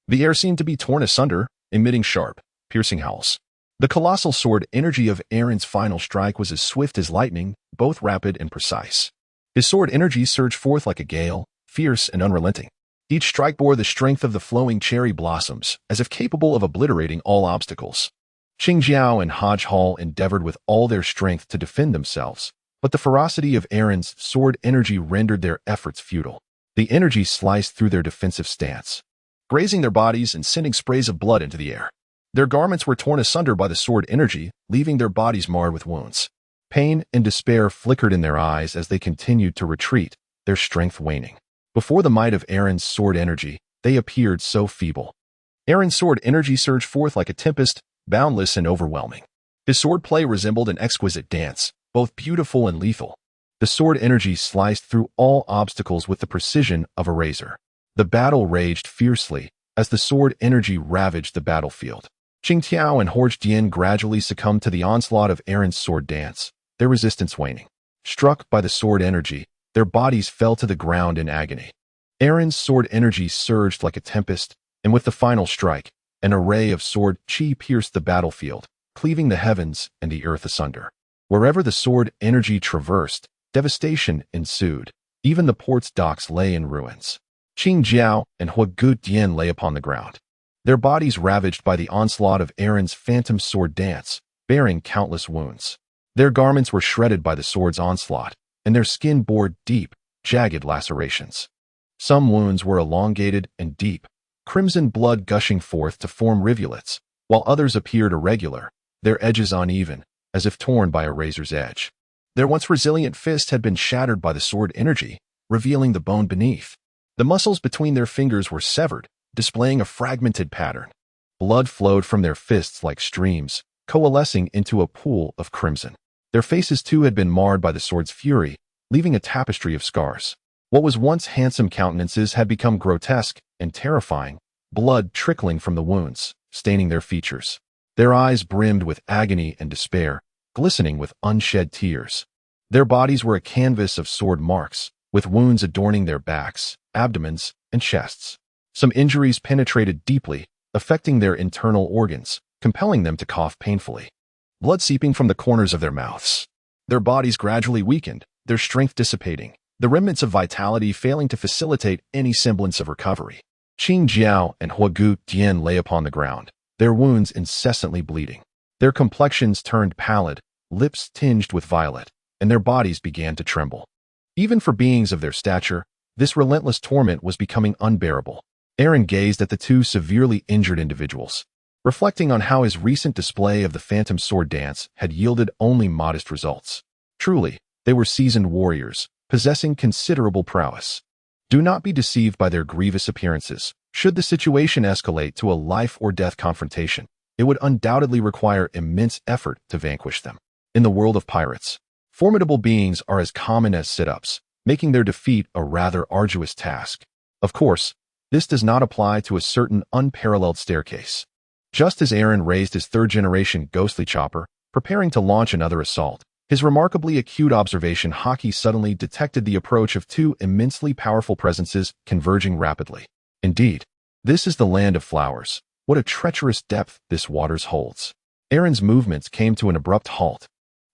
[SPEAKER 1] the air seemed to be torn asunder, emitting sharp, piercing howls. The colossal sword energy of Aaron's final strike was as swift as lightning, both rapid and precise. His sword energy surged forth like a gale, fierce and unrelenting. Each strike bore the strength of the flowing cherry blossoms, as if capable of obliterating all obstacles. Qing Jiao and Hodge Hall endeavored with all their strength to defend themselves, but the ferocity of Aaron's sword energy rendered their efforts futile. The energy sliced through their defensive stance, grazing their bodies and sending sprays of blood into the air. Their garments were torn asunder by the sword energy, leaving their bodies marred with wounds. Pain and despair flickered in their eyes as they continued to retreat, their strength waning. Before the might of Aaron's sword energy, they appeared so feeble. Aaron's sword energy surged forth like a tempest, boundless and overwhelming. His sword play resembled an exquisite dance, both beautiful and lethal. The sword energy sliced through all obstacles with the precision of a razor. The battle raged fiercely as the sword energy ravaged the battlefield. Qing Tiao and Horge Dian gradually succumbed to the onslaught of Aaron's sword dance, their resistance waning. Struck by the sword energy, their bodies fell to the ground in agony. Aaron's sword energy surged like a tempest, and with the final strike, an array of sword chi pierced the battlefield, cleaving the heavens and the earth asunder. Wherever the sword energy traversed, devastation ensued. Even the port's docks lay in ruins. Qing Jiao and Huagu Dian lay upon the ground, their bodies ravaged by the onslaught of Aaron's phantom sword dance, bearing countless wounds. Their garments were shredded by the sword's onslaught, and their skin bore deep, jagged lacerations. Some wounds were elongated and deep, crimson blood gushing forth to form rivulets, while others appeared irregular, their edges uneven, as if torn by a razor's edge. Their once resilient fists had been shattered by the sword energy, revealing the bone beneath. The muscles between their fingers were severed, displaying a fragmented pattern. Blood flowed from their fists like streams, coalescing into a pool of crimson. Their faces too had been marred by the sword's fury, leaving a tapestry of scars. What was once handsome countenances had become grotesque and terrifying, blood trickling from the wounds, staining their features. Their eyes brimmed with agony and despair, glistening with unshed tears. Their bodies were a canvas of sword marks, with wounds adorning their backs, abdomens, and chests. Some injuries penetrated deeply, affecting their internal organs, compelling them to cough painfully. Blood seeping from the corners of their mouths. Their bodies gradually weakened, their strength dissipating, the remnants of vitality failing to facilitate any semblance of recovery. Qing Jiao and Huagu Dian lay upon the ground, their wounds incessantly bleeding. Their complexions turned pallid, lips tinged with violet, and their bodies began to tremble. Even for beings of their stature, this relentless torment was becoming unbearable. Aaron gazed at the two severely injured individuals, reflecting on how his recent display of the phantom sword dance had yielded only modest results. Truly, they were seasoned warriors, possessing considerable prowess. Do not be deceived by their grievous appearances. Should the situation escalate to a life-or-death confrontation, it would undoubtedly require immense effort to vanquish them. In the world of pirates, formidable beings are as common as sit-ups, making their defeat a rather arduous task. Of course, this does not apply to a certain unparalleled staircase. Just as Aaron raised his third-generation ghostly chopper, preparing to launch another assault, his remarkably acute observation Haki suddenly detected the approach of two immensely powerful presences converging rapidly. Indeed, this is the land of flowers. What a treacherous depth this waters holds. Aaron's movements came to an abrupt halt.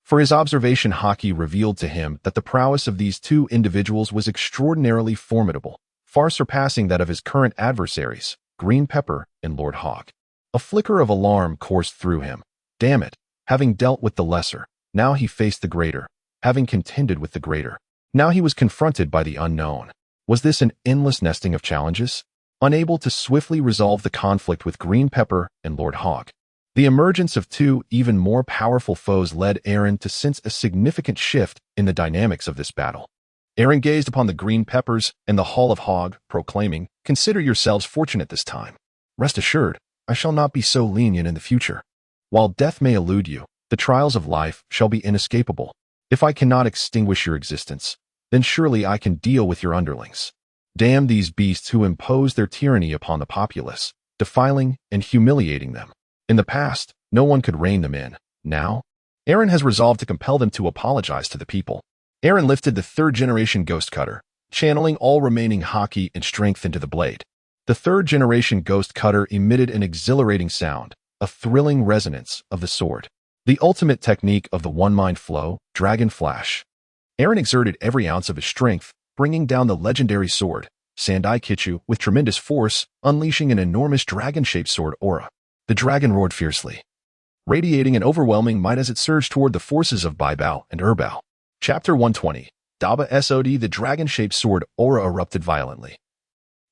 [SPEAKER 1] For his observation Haki revealed to him that the prowess of these two individuals was extraordinarily formidable, far surpassing that of his current adversaries, Green Pepper and Lord Hawk. A flicker of alarm coursed through him. Damn it, having dealt with the lesser, now he faced the greater. Having contended with the greater, now he was confronted by the unknown. Was this an endless nesting of challenges? Unable to swiftly resolve the conflict with Green Pepper and Lord Hawk, the emergence of two even more powerful foes led Aaron to sense a significant shift in the dynamics of this battle. Aaron gazed upon the Green Peppers and the Hall of Hog, proclaiming, "Consider yourselves fortunate this time. Rest assured, I shall not be so lenient in the future. While death may elude you, the trials of life shall be inescapable. If I cannot extinguish your existence, then surely I can deal with your underlings. Damn these beasts who impose their tyranny upon the populace, defiling and humiliating them. In the past, no one could rein them in. Now, Aaron has resolved to compel them to apologize to the people. Aaron lifted the third-generation ghost cutter, channeling all remaining haki and strength into the blade. The third-generation ghost cutter emitted an exhilarating sound, a thrilling resonance of the sword. The ultimate technique of the one-mind flow, Dragon Flash. Aaron exerted every ounce of his strength, bringing down the legendary sword, Sandai Kichu, with tremendous force, unleashing an enormous dragon-shaped sword aura. The dragon roared fiercely, radiating an overwhelming might as it surged toward the forces of Baibao and Erbao. Chapter 120. Daba Sod. The dragon-shaped sword aura erupted violently,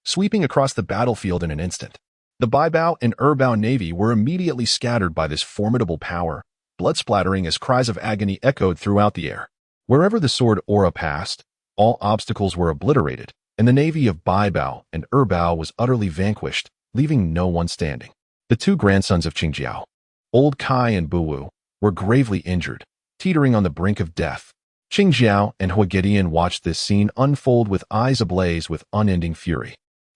[SPEAKER 1] sweeping across the battlefield in an instant. The Baibao and Erbao navy were immediately scattered by this formidable power, blood splattering as cries of agony echoed throughout the air. Wherever the sword aura passed, all obstacles were obliterated, and the navy of Baibao and Erbao was utterly vanquished, leaving no one standing. The two grandsons of Qingjiao, Old Kai and Buwu, were gravely injured, teetering on the brink of death. Qingjiao and Huagedian watched this scene unfold with eyes ablaze with unending fury.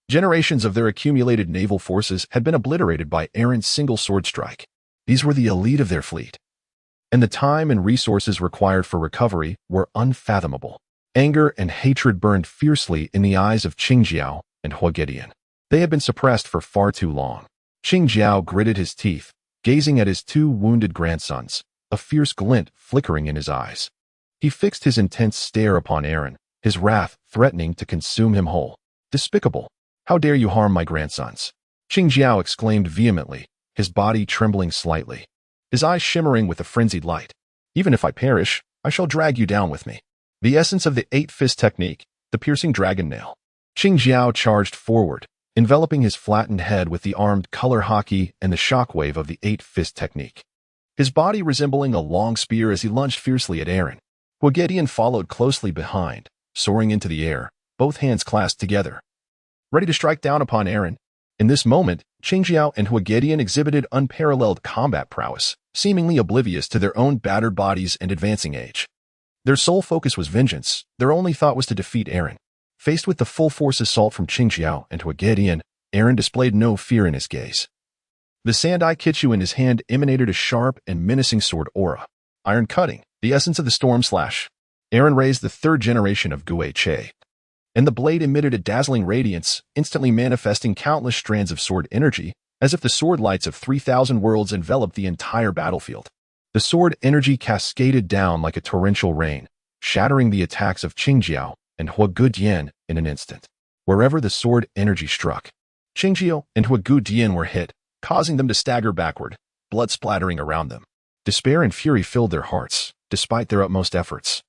[SPEAKER 1] Generations of their accumulated naval forces had been obliterated by Aaron's single sword strike. These were the elite of their fleet, and the time and resources required for recovery were unfathomable. Anger and hatred burned fiercely in the eyes of Qingjiao and Huagedian. They had been suppressed for far too long. Qingjiao gritted his teeth, gazing at his two wounded grandsons, a fierce glint flickering in his eyes. He fixed his intense stare upon Aaron, his wrath threatening to consume him whole. Despicable! How dare you harm my grandsons? Qingjiao exclaimed vehemently, his body trembling slightly, his eyes shimmering with a frenzied light. Even if I perish, I shall drag you down with me. The essence of the eight-fist technique, the piercing dragon nail. Qingjiao charged forward, enveloping his flattened head with the armed color haki and the shockwave of the eight-fist technique. His body resembling a long spear as he lunged fiercely at Aaron. Huagedian followed closely behind, soaring into the air, both hands clasped together, ready to strike down upon Aaron. In this moment, Qingjiao and Huagedian exhibited unparalleled combat prowess, seemingly oblivious to their own battered bodies and advancing age. Their sole focus was vengeance. Their only thought was to defeat Aaron. Faced with the full force assault from Qingjiao and Huagedian, Aaron displayed no fear in his gaze. The Sandai Kichu in his hand emanated a sharp and menacing sword aura. Iron cutting, the essence of the storm slash. Aaron raised the third generation of Gui Che, and the blade emitted a dazzling radiance, instantly manifesting countless strands of sword energy, as if the sword lights of 3,000 worlds enveloped the entire battlefield. The sword energy cascaded down like a torrential rain, shattering the attacks of Qingjiao and Huagedian in an instant. Wherever the sword energy struck, Qingjiao and Huagedian were hit, causing them to stagger backward, blood splattering around them. Despair and fury filled their hearts, despite their utmost efforts.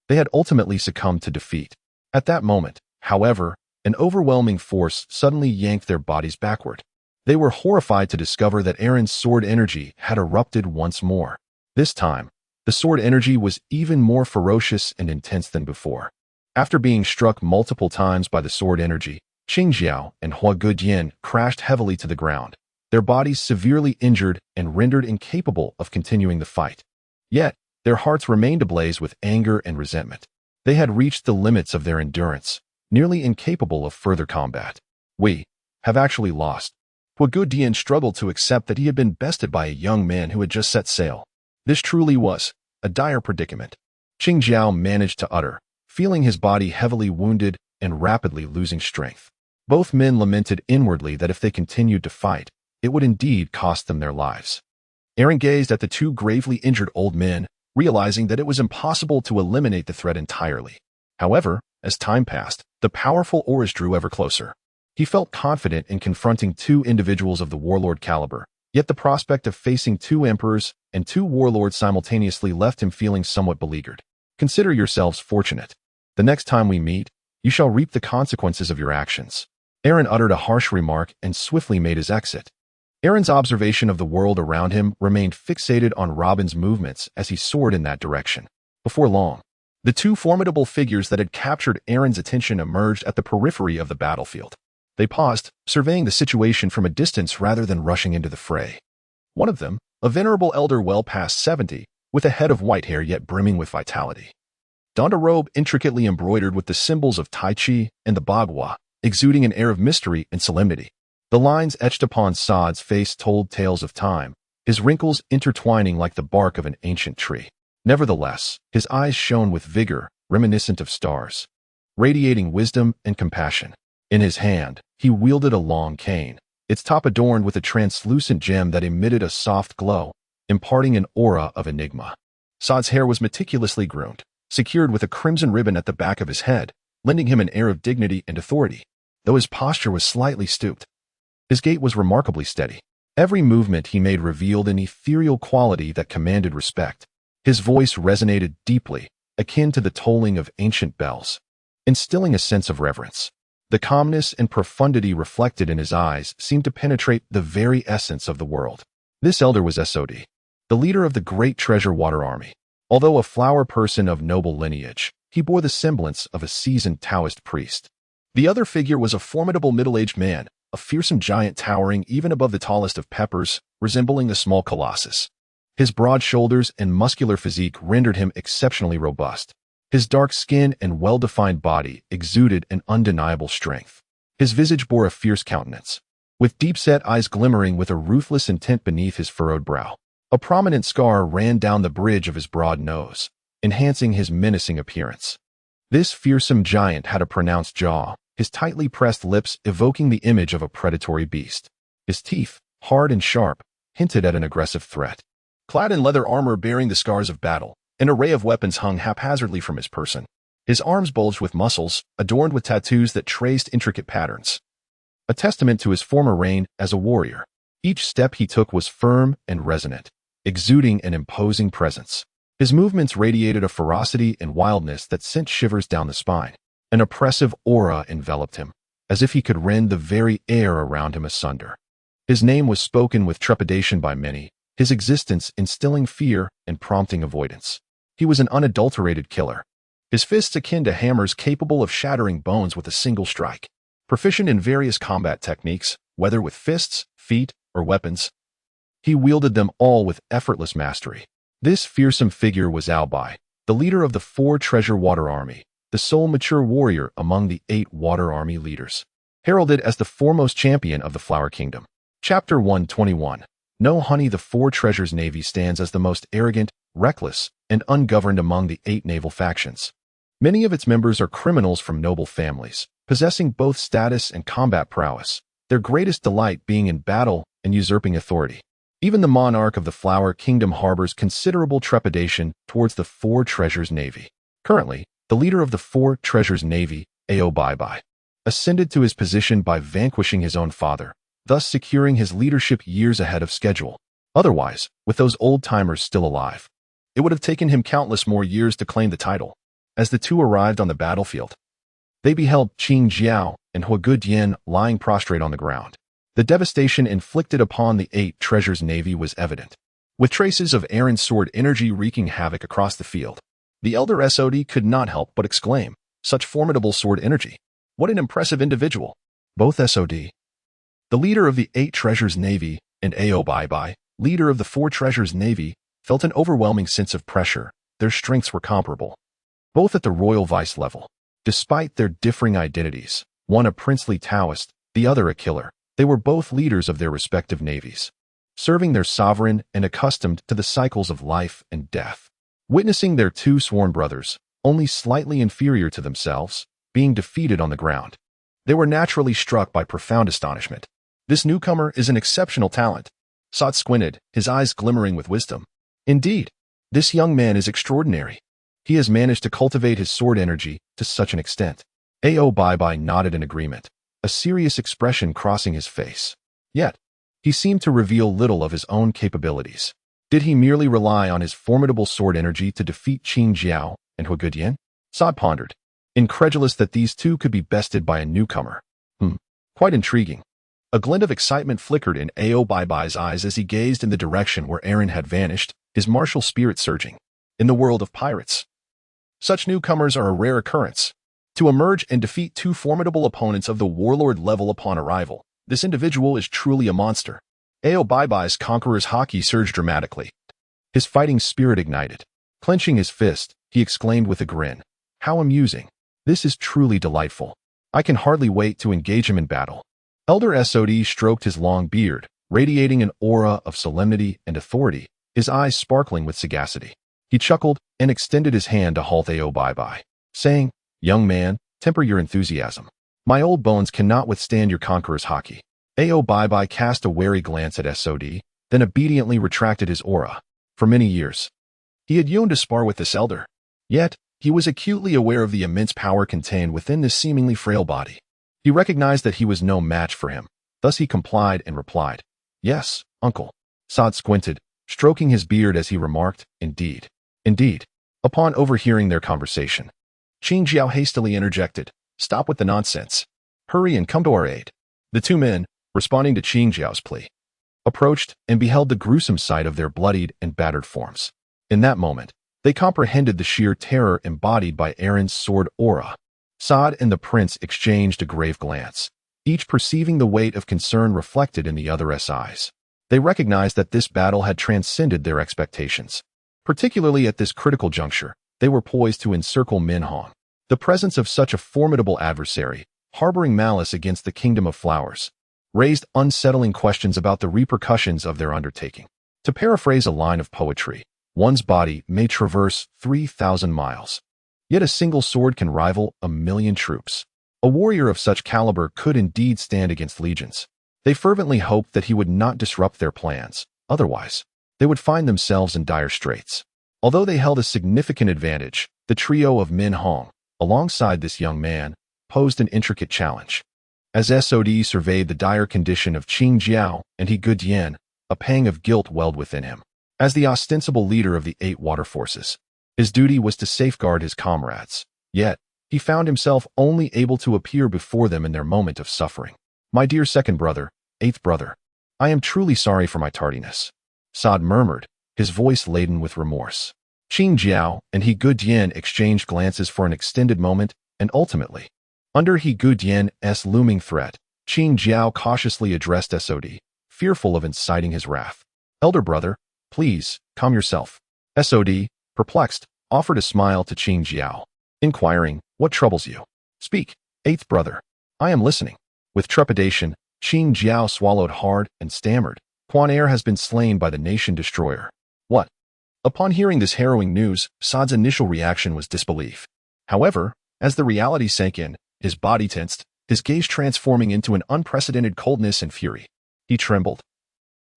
[SPEAKER 1] They had ultimately succumbed to defeat. At that moment, however, an overwhelming force suddenly yanked their bodies backward. They were horrified to discover that Aaron's sword energy had erupted once more. This time, the sword energy was even more ferocious and intense than before. After being struck multiple times by the sword energy, Qingjiao and Huagedian crashed heavily to the ground, their bodies severely injured and rendered incapable of continuing the fight. Yet, their hearts remained ablaze with anger and resentment. They had reached the limits of their endurance, nearly incapable of further combat. We have actually lost. Huagedian struggled to accept that he had been bested by a young man who had just set sail. This truly was a dire predicament. Qingjiao managed to utter, feeling his body heavily wounded and rapidly losing strength. Both men lamented inwardly that if they continued to fight, it would indeed cost them their lives. Aaron gazed at the two gravely injured old men, realizing that it was impossible to eliminate the threat entirely. However, as time passed, the powerful auras drew ever closer. He felt confident in confronting two individuals of the warlord caliber, yet the prospect of facing two emperors and two warlords simultaneously left him feeling somewhat beleaguered. Consider yourselves fortunate. The next time we meet, you shall reap the consequences of your actions. Aaron uttered a harsh remark and swiftly made his exit. Aaron's observation of the world around him remained fixated on Robin's movements as he soared in that direction. Before long, the two formidable figures that had captured Aaron's attention emerged at the periphery of the battlefield. They paused, surveying the situation from a distance rather than rushing into the fray. One of them, a venerable elder well past 70, with a head of white hair yet brimming with vitality, donned a robe intricately embroidered with the symbols of Tai Chi and the Bagua, exuding an air of mystery and solemnity. The lines etched upon Saad's face told tales of time, his wrinkles intertwining like the bark of an ancient tree. Nevertheless, his eyes shone with vigor, reminiscent of stars, radiating wisdom and compassion. In his hand, he wielded a long cane, its top adorned with a translucent gem that emitted a soft glow, imparting an aura of enigma. Saad's hair was meticulously groomed, secured with a crimson ribbon at the back of his head, lending him an air of dignity and authority. Though his posture was slightly stooped, his gait was remarkably steady. Every movement he made revealed an ethereal quality that commanded respect. His voice resonated deeply, akin to the tolling of ancient bells, instilling a sense of reverence. The calmness and profundity reflected in his eyes seemed to penetrate the very essence of the world. This elder was Sod, the leader of the great treasure water army. Although a flower person of noble lineage, he bore the semblance of a seasoned Taoist priest. The other figure was a formidable middle-aged man, a fearsome giant towering even above the tallest of peppers, resembling a small colossus. His broad shoulders and muscular physique rendered him exceptionally robust. His dark skin and well-defined body exuded an undeniable strength. His visage bore a fierce countenance, with deep-set eyes glimmering with a ruthless intent beneath his furrowed brow. A prominent scar ran down the bridge of his broad nose, enhancing his menacing appearance. This fearsome giant had a pronounced jaw, his tightly pressed lips evoking the image of a predatory beast. His teeth, hard and sharp, hinted at an aggressive threat. Clad in leather armor bearing the scars of battle, an array of weapons hung haphazardly from his person. His arms bulged with muscles, adorned with tattoos that traced intricate patterns, a testament to his former reign as a warrior. Each step he took was firm and resonant, exuding an imposing presence. His movements radiated a ferocity and wildness that sent shivers down the spine. An oppressive aura enveloped him, as if he could rend the very air around him asunder. His name was spoken with trepidation by many, his existence instilling fear and prompting avoidance. He was an unadulterated killer, his fists akin to hammers capable of shattering bones with a single strike. Proficient in various combat techniques, whether with fists, feet, or weapons, he wielded them all with effortless mastery. This fearsome figure was Albai, the leader of the 4 treasure water army, the sole mature warrior among the 8 water army leaders, heralded as the foremost champion of the Flower Kingdom. Chapter 121. No Honey. The 4 treasures navy stands as the most arrogant, reckless, and ungoverned among the 8 naval factions. Many of its members are criminals from noble families, possessing both status and combat prowess, their greatest delight being in battle and usurping authority. Even the monarch of the Flower Kingdom harbors considerable trepidation towards the 4 treasures navy. Currently, the leader of the 4 treasures navy, Aobai, ascended to his position by vanquishing his own father, thus securing his leadership years ahead of schedule. Otherwise, with those old-timers still alive, it would have taken him countless more years to claim the title. As the 2 arrived on the battlefield, they beheld Qing Jiao and Huigudian lying prostrate on the ground. The devastation inflicted upon the 8 treasures navy was evident, with traces of Aaron's sword energy wreaking havoc across the field. The elder Sod could not help but exclaim, "Such formidable sword energy! What an impressive individual!" Both Sod, the leader of the 8 treasures navy, and Aobai, leader of the 4 treasures navy, felt an overwhelming sense of pressure. Their strengths were comparable, both at the royal vice level. Despite their differing identities, one a princely Taoist, the other a killer, they were both leaders of their respective navies, serving their sovereign and accustomed to the cycles of life and death. Witnessing their 2 sworn brothers, only slightly inferior to themselves, being defeated on the ground, they were naturally struck by profound astonishment. This newcomer is an exceptional talent. Sot squinted, his eyes glimmering with wisdom. Indeed, this young man is extraordinary. He has managed to cultivate his sword energy to such an extent. Aobai nodded in agreement, a serious expression crossing his face. Yet, he seemed to reveal little of his own capabilities. Did he merely rely on his formidable sword energy to defeat Qing Jiao and Huigudian? Sod pondered, incredulous that these 2 could be bested by a newcomer. Quite intriguing. A glint of excitement flickered in Aobai's eyes as he gazed in the direction where Aaron had vanished, his martial spirit surging. In the world of pirates, such newcomers are a rare occurrence. To emerge and defeat 2 formidable opponents of the warlord level upon arrival, this individual is truly a monster. Aobai's conqueror's haki surged dramatically. His fighting spirit ignited. Clenching his fist, he exclaimed with a grin. How amusing. This is truly delightful. I can hardly wait to engage him in battle. Elder SOD stroked his long beard, radiating an aura of solemnity and authority, his eyes sparkling with sagacity. He chuckled and extended his hand to halt Ao Bai, saying, Young man, temper your enthusiasm. My old bones cannot withstand your conqueror's haki. Ao Bai cast a wary glance at SOD, then obediently retracted his aura. For many years, he had yearned to spar with this elder. Yet, he was acutely aware of the immense power contained within this seemingly frail body. He recognized that he was no match for him, thus he complied and replied, Yes, uncle. Saad squinted, stroking his beard as he remarked, Indeed. Indeed. Upon overhearing their conversation, Qing Jiao hastily interjected, Stop with the nonsense. Hurry and come to our aid. The two men, responding to Qing Jiao's plea, approached and beheld the gruesome sight of their bloodied and battered forms. In that moment, they comprehended the sheer terror embodied by Aaron's sword aura. Saad and the prince exchanged a grave glance, each perceiving the weight of concern reflected in the other's eyes. They recognized that this battle had transcended their expectations. Particularly at this critical juncture, they were poised to encircle Minhong. The presence of such a formidable adversary, harboring malice against the Kingdom of Flowers, raised unsettling questions about the repercussions of their undertaking. To paraphrase a line of poetry, one's body may traverse 3,000 miles. Yet a single sword can rival 1,000,000 troops. A warrior of such caliber could indeed stand against legions. They fervently hoped that he would not disrupt their plans. Otherwise, they would find themselves in dire straits. Although they held a significant advantage, the trio of Minhong, alongside this young man, posed an intricate challenge. As SOD surveyed the dire condition of Qing Jiao and He Gudian, a pang of guilt welled within him. As the ostensible leader of the 8 water forces, his duty was to safeguard his comrades. Yet, he found himself only able to appear before them in their moment of suffering. My dear second brother, 8th brother, I am truly sorry for my tardiness. Saad murmured, his voice laden with remorse. Qing Jiao and He Gudian exchanged glances for an extended moment, and ultimately, under He Gudian's looming threat, Qing Jiao cautiously addressed SOD, fearful of inciting his wrath. Elder brother, please, calm yourself. SOD, perplexed, offered a smile to Qing Jiao, inquiring, What troubles you? Speak, 8th brother. I am listening. With trepidation, Qing Jiao swallowed hard and stammered, coin.I has been slain by the nation destroyer. What? Upon hearing this harrowing news, Saad's initial reaction was disbelief. However, as the reality sank in, his body tensed, his gaze transforming into an unprecedented coldness and fury. He trembled.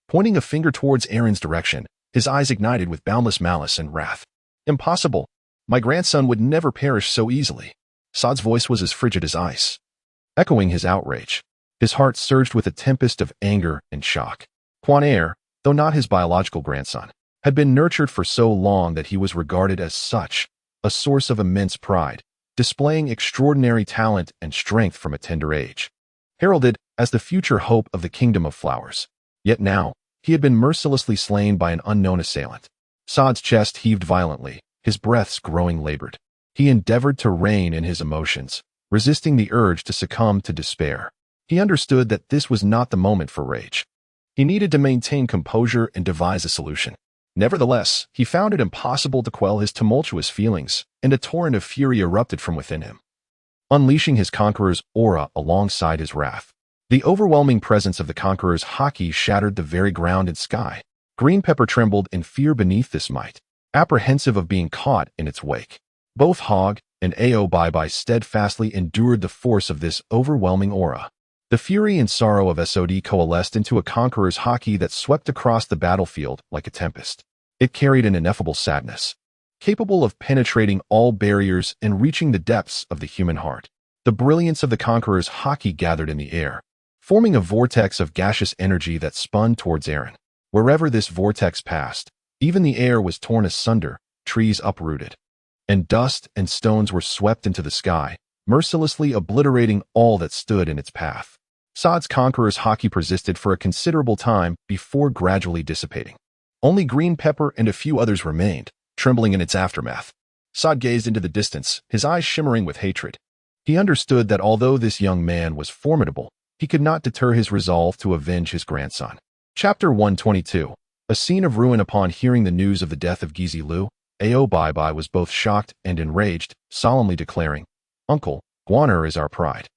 [SPEAKER 1] Pointing a finger towards Aaron's direction, his eyes ignited with boundless malice and wrath. Impossible. My grandson would never perish so easily. Saad's voice was as frigid as ice. Echoing his outrage, his heart surged with a tempest of anger and shock. Coin.I, though not his biological grandson, had been nurtured for so long that he was regarded as such, a source of immense pride, displaying extraordinary talent and strength from a tender age. Heralded as the future hope of the Kingdom of Flowers. Yet now, he had been mercilessly slain by an unknown assailant. Saad's chest heaved violently, his breaths growing labored. He endeavored to rein in his emotions, resisting the urge to succumb to despair. He understood that this was not the moment for rage. He needed to maintain composure and devise a solution. Nevertheless, he found it impossible to quell his tumultuous feelings, and a torrent of fury erupted from within him, unleashing his conqueror's aura alongside his wrath. The overwhelming presence of the conqueror's haki shattered the very ground and sky. Green Pepper trembled in fear beneath this might, apprehensive of being caught in its wake. Both Hog and Ao Bai steadfastly endured the force of this overwhelming aura. The fury and sorrow of SOD coalesced into a conqueror's haki that swept across the battlefield like a tempest. It carried an ineffable sadness, capable of penetrating all barriers and reaching the depths of the human heart. The brilliance of the conqueror's haki gathered in the air, forming a vortex of gaseous energy that spun towards Aaron. Wherever this vortex passed, even the air was torn asunder, trees uprooted, and dust and stones were swept into the sky, mercilessly obliterating all that stood in its path. Saad's conqueror's haki persisted for a considerable time before gradually dissipating. Only Green Pepper and a few others remained, trembling in its aftermath. Saad gazed into the distance, his eyes shimmering with hatred. He understood that although this young man was formidable, he could not deter his resolve to avenge his grandson. Chapter 122. A scene of ruin. Upon hearing the news of the death of Gizi Lu, Aobai was both shocked and enraged, solemnly declaring, "Uncle, Guaner is our pride.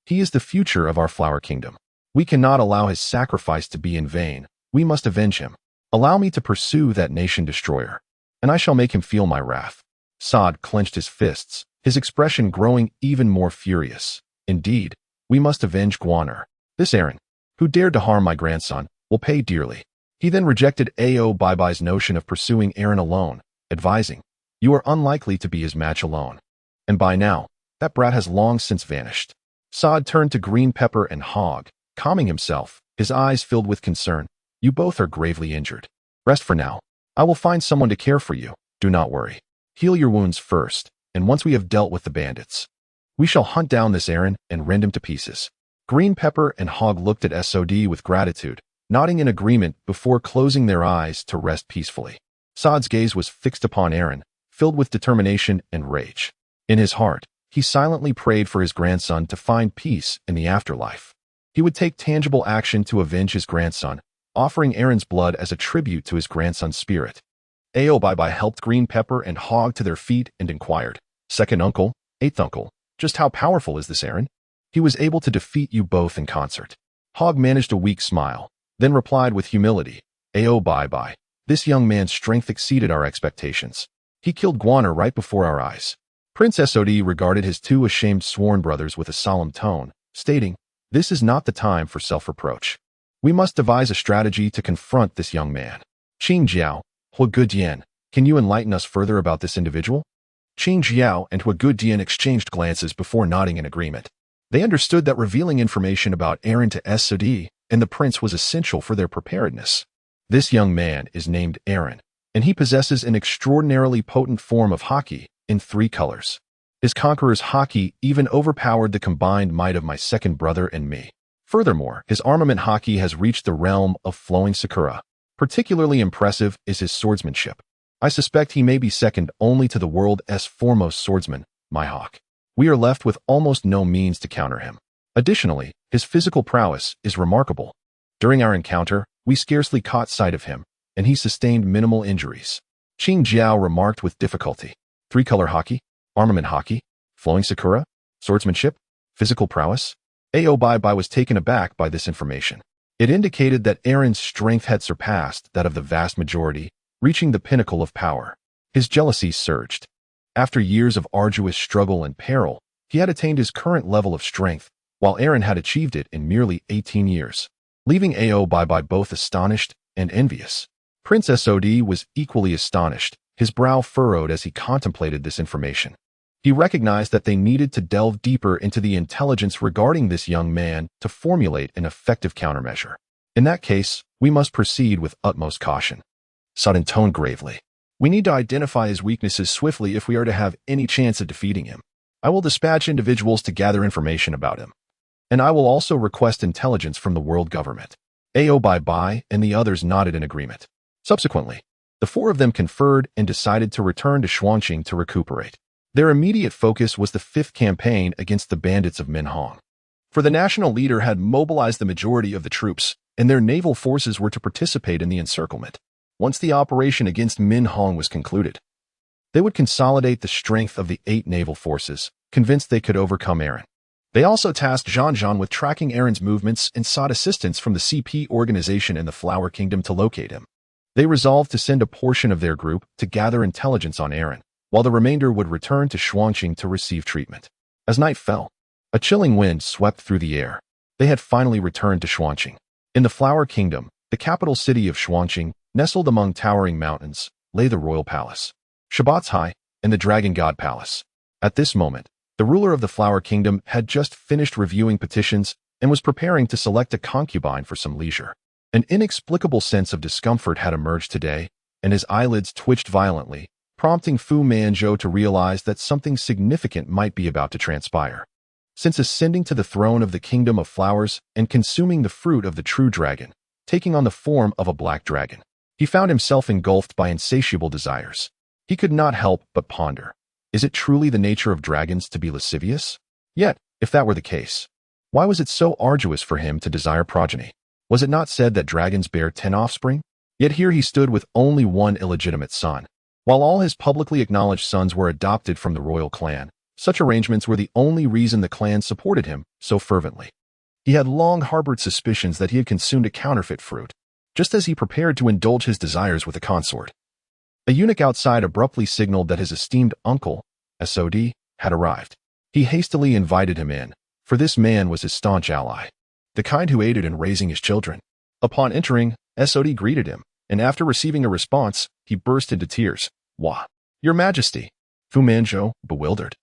[SPEAKER 1] He is the future of our flower kingdom. We cannot allow his sacrifice to be in vain. We must avenge him. Allow me to pursue that nation destroyer, and I shall make him feel my wrath." Saad clenched his fists, his expression growing even more furious. "Indeed, we must avenge Guaner. This Aaron, who dared to harm my grandson, will pay dearly." He then rejected Aobi's notion of pursuing Aaron alone, advising, "You are unlikely to be his match alone. And by now, that brat has long since vanished." Saad turned to Green Pepper and Hog, calming himself, his eyes filled with concern. "You both are gravely injured. Rest for now. I will find someone to care for you. Do not worry. Heal your wounds first, and once we have dealt with the bandits, we shall hunt down this Aaron and rend him to pieces." Green Pepper and Hog looked at Sod with gratitude, nodding in agreement before closing their eyes to rest peacefully. Saad's gaze was fixed upon Aaron, filled with determination and rage. In his heart, he silently prayed for his grandson to find peace in the afterlife. He would take tangible action to avenge his grandson, offering Aaron's blood as a tribute to his grandson's spirit. Aobai helped Green Pepper and Hog to their feet and inquired, "Second uncle, eighth uncle, just how powerful is this Aaron? He was able to defeat you both in concert." Hog managed a weak smile, then replied with humility, "Aobai, this young man's strength exceeded our expectations. He killed Guaner right before our eyes." Prince Sod regarded his two ashamed sworn brothers with a solemn tone, stating, "This is not the time for self-reproach. We must devise a strategy to confront this young man. Qing Jiao, Huagudian, can you enlighten us further about this individual?" Qing Jiao and Huagudian exchanged glances before nodding in agreement. They understood that revealing information about Aaron to Sod and the prince was essential for their preparedness. "This young man is named Aaron, and he possesses an extraordinarily potent form of haki in 3 colors. His conqueror's haki even overpowered the combined might of my second brother and me. Furthermore, his armament haki has reached the realm of flowing sakura. Particularly impressive is his swordsmanship. I suspect he may be second only to the world's foremost swordsman, Mihawk. We are left with almost no means to counter him. Additionally, his physical prowess is remarkable. During our encounter, we scarcely caught sight of him, and he sustained minimal injuries." Qing Jiao remarked with difficulty, 3-color haki, armament haki, flowing sakura, swordsmanship, physical prowess?" Aobai was taken aback by this information. It indicated that Aaron's strength had surpassed that of the vast majority, reaching the pinnacle of power. His jealousy surged. After years of arduous struggle and peril, he had attained his current level of strength, while Aaron had achieved it in merely 18 years, leaving Aobai both astonished and envious. Prince Sod was equally astonished, his brow furrowed as he contemplated this information. He recognized that they needed to delve deeper into the intelligence regarding this young man to formulate an effective countermeasure. "In that case, we must proceed with utmost caution." Saad intoned gravely, "We need to identify his weaknesses swiftly if we are to have any chance of defeating him. I will dispatch individuals to gather information about him, and I will also request intelligence from the world government." Aobai and the others nodded in agreement. Subsequently, the 4 of them conferred and decided to return to Xuanqing to recuperate. Their immediate focus was the 5th campaign against the bandits of Minhong. For the national leader had mobilized the majority of the troops, and their naval forces were to participate in the encirclement. Once the operation against Minhong was concluded, they would consolidate the strength of the 8 naval forces, convinced they could overcome Aaron. They also tasked Zhang with tracking Aaron's movements and sought assistance from the CP organization in the Flower Kingdom to locate him. They resolved to send a portion of their group to gather intelligence on Aaron, while the remainder would return to Xuanqing to receive treatment. As night fell, a chilling wind swept through the air. They had finally returned to Xuanqing. In the Flower Kingdom, the capital city of Xuanqing, nestled among towering mountains, lay the royal palace, Shabbatai, and the Dragon God Palace. At this moment, the ruler of the Flower Kingdom had just finished reviewing petitions and was preparing to select a concubine for some leisure. An inexplicable sense of discomfort had emerged today, and his eyelids twitched violently, prompting Fu Manzhou to realize that something significant might be about to transpire. Since ascending to the throne of the Kingdom of Flowers and consuming the fruit of the true dragon, taking on the form of a black dragon, he found himself engulfed by insatiable desires. He could not help but ponder, is it truly the nature of dragons to be lascivious? Yet, if that were the case, why was it so arduous for him to desire progeny? Was it not said that dragons bear 10 offspring? Yet here he stood with only one illegitimate son. While all his publicly acknowledged sons were adopted from the royal clan, such arrangements were the only reason the clan supported him so fervently. He had long harbored suspicions that he had consumed a counterfeit fruit, just as he prepared to indulge his desires with a consort. A eunuch outside abruptly signaled that his esteemed uncle, SOD, had arrived. He hastily invited him in, for this man was his staunch ally, the kind who aided in raising his children. Upon entering, SOD greeted him, and after receiving a response, he burst into tears. "Wah, Your Majesty!" Fu Manzhou, bewildered,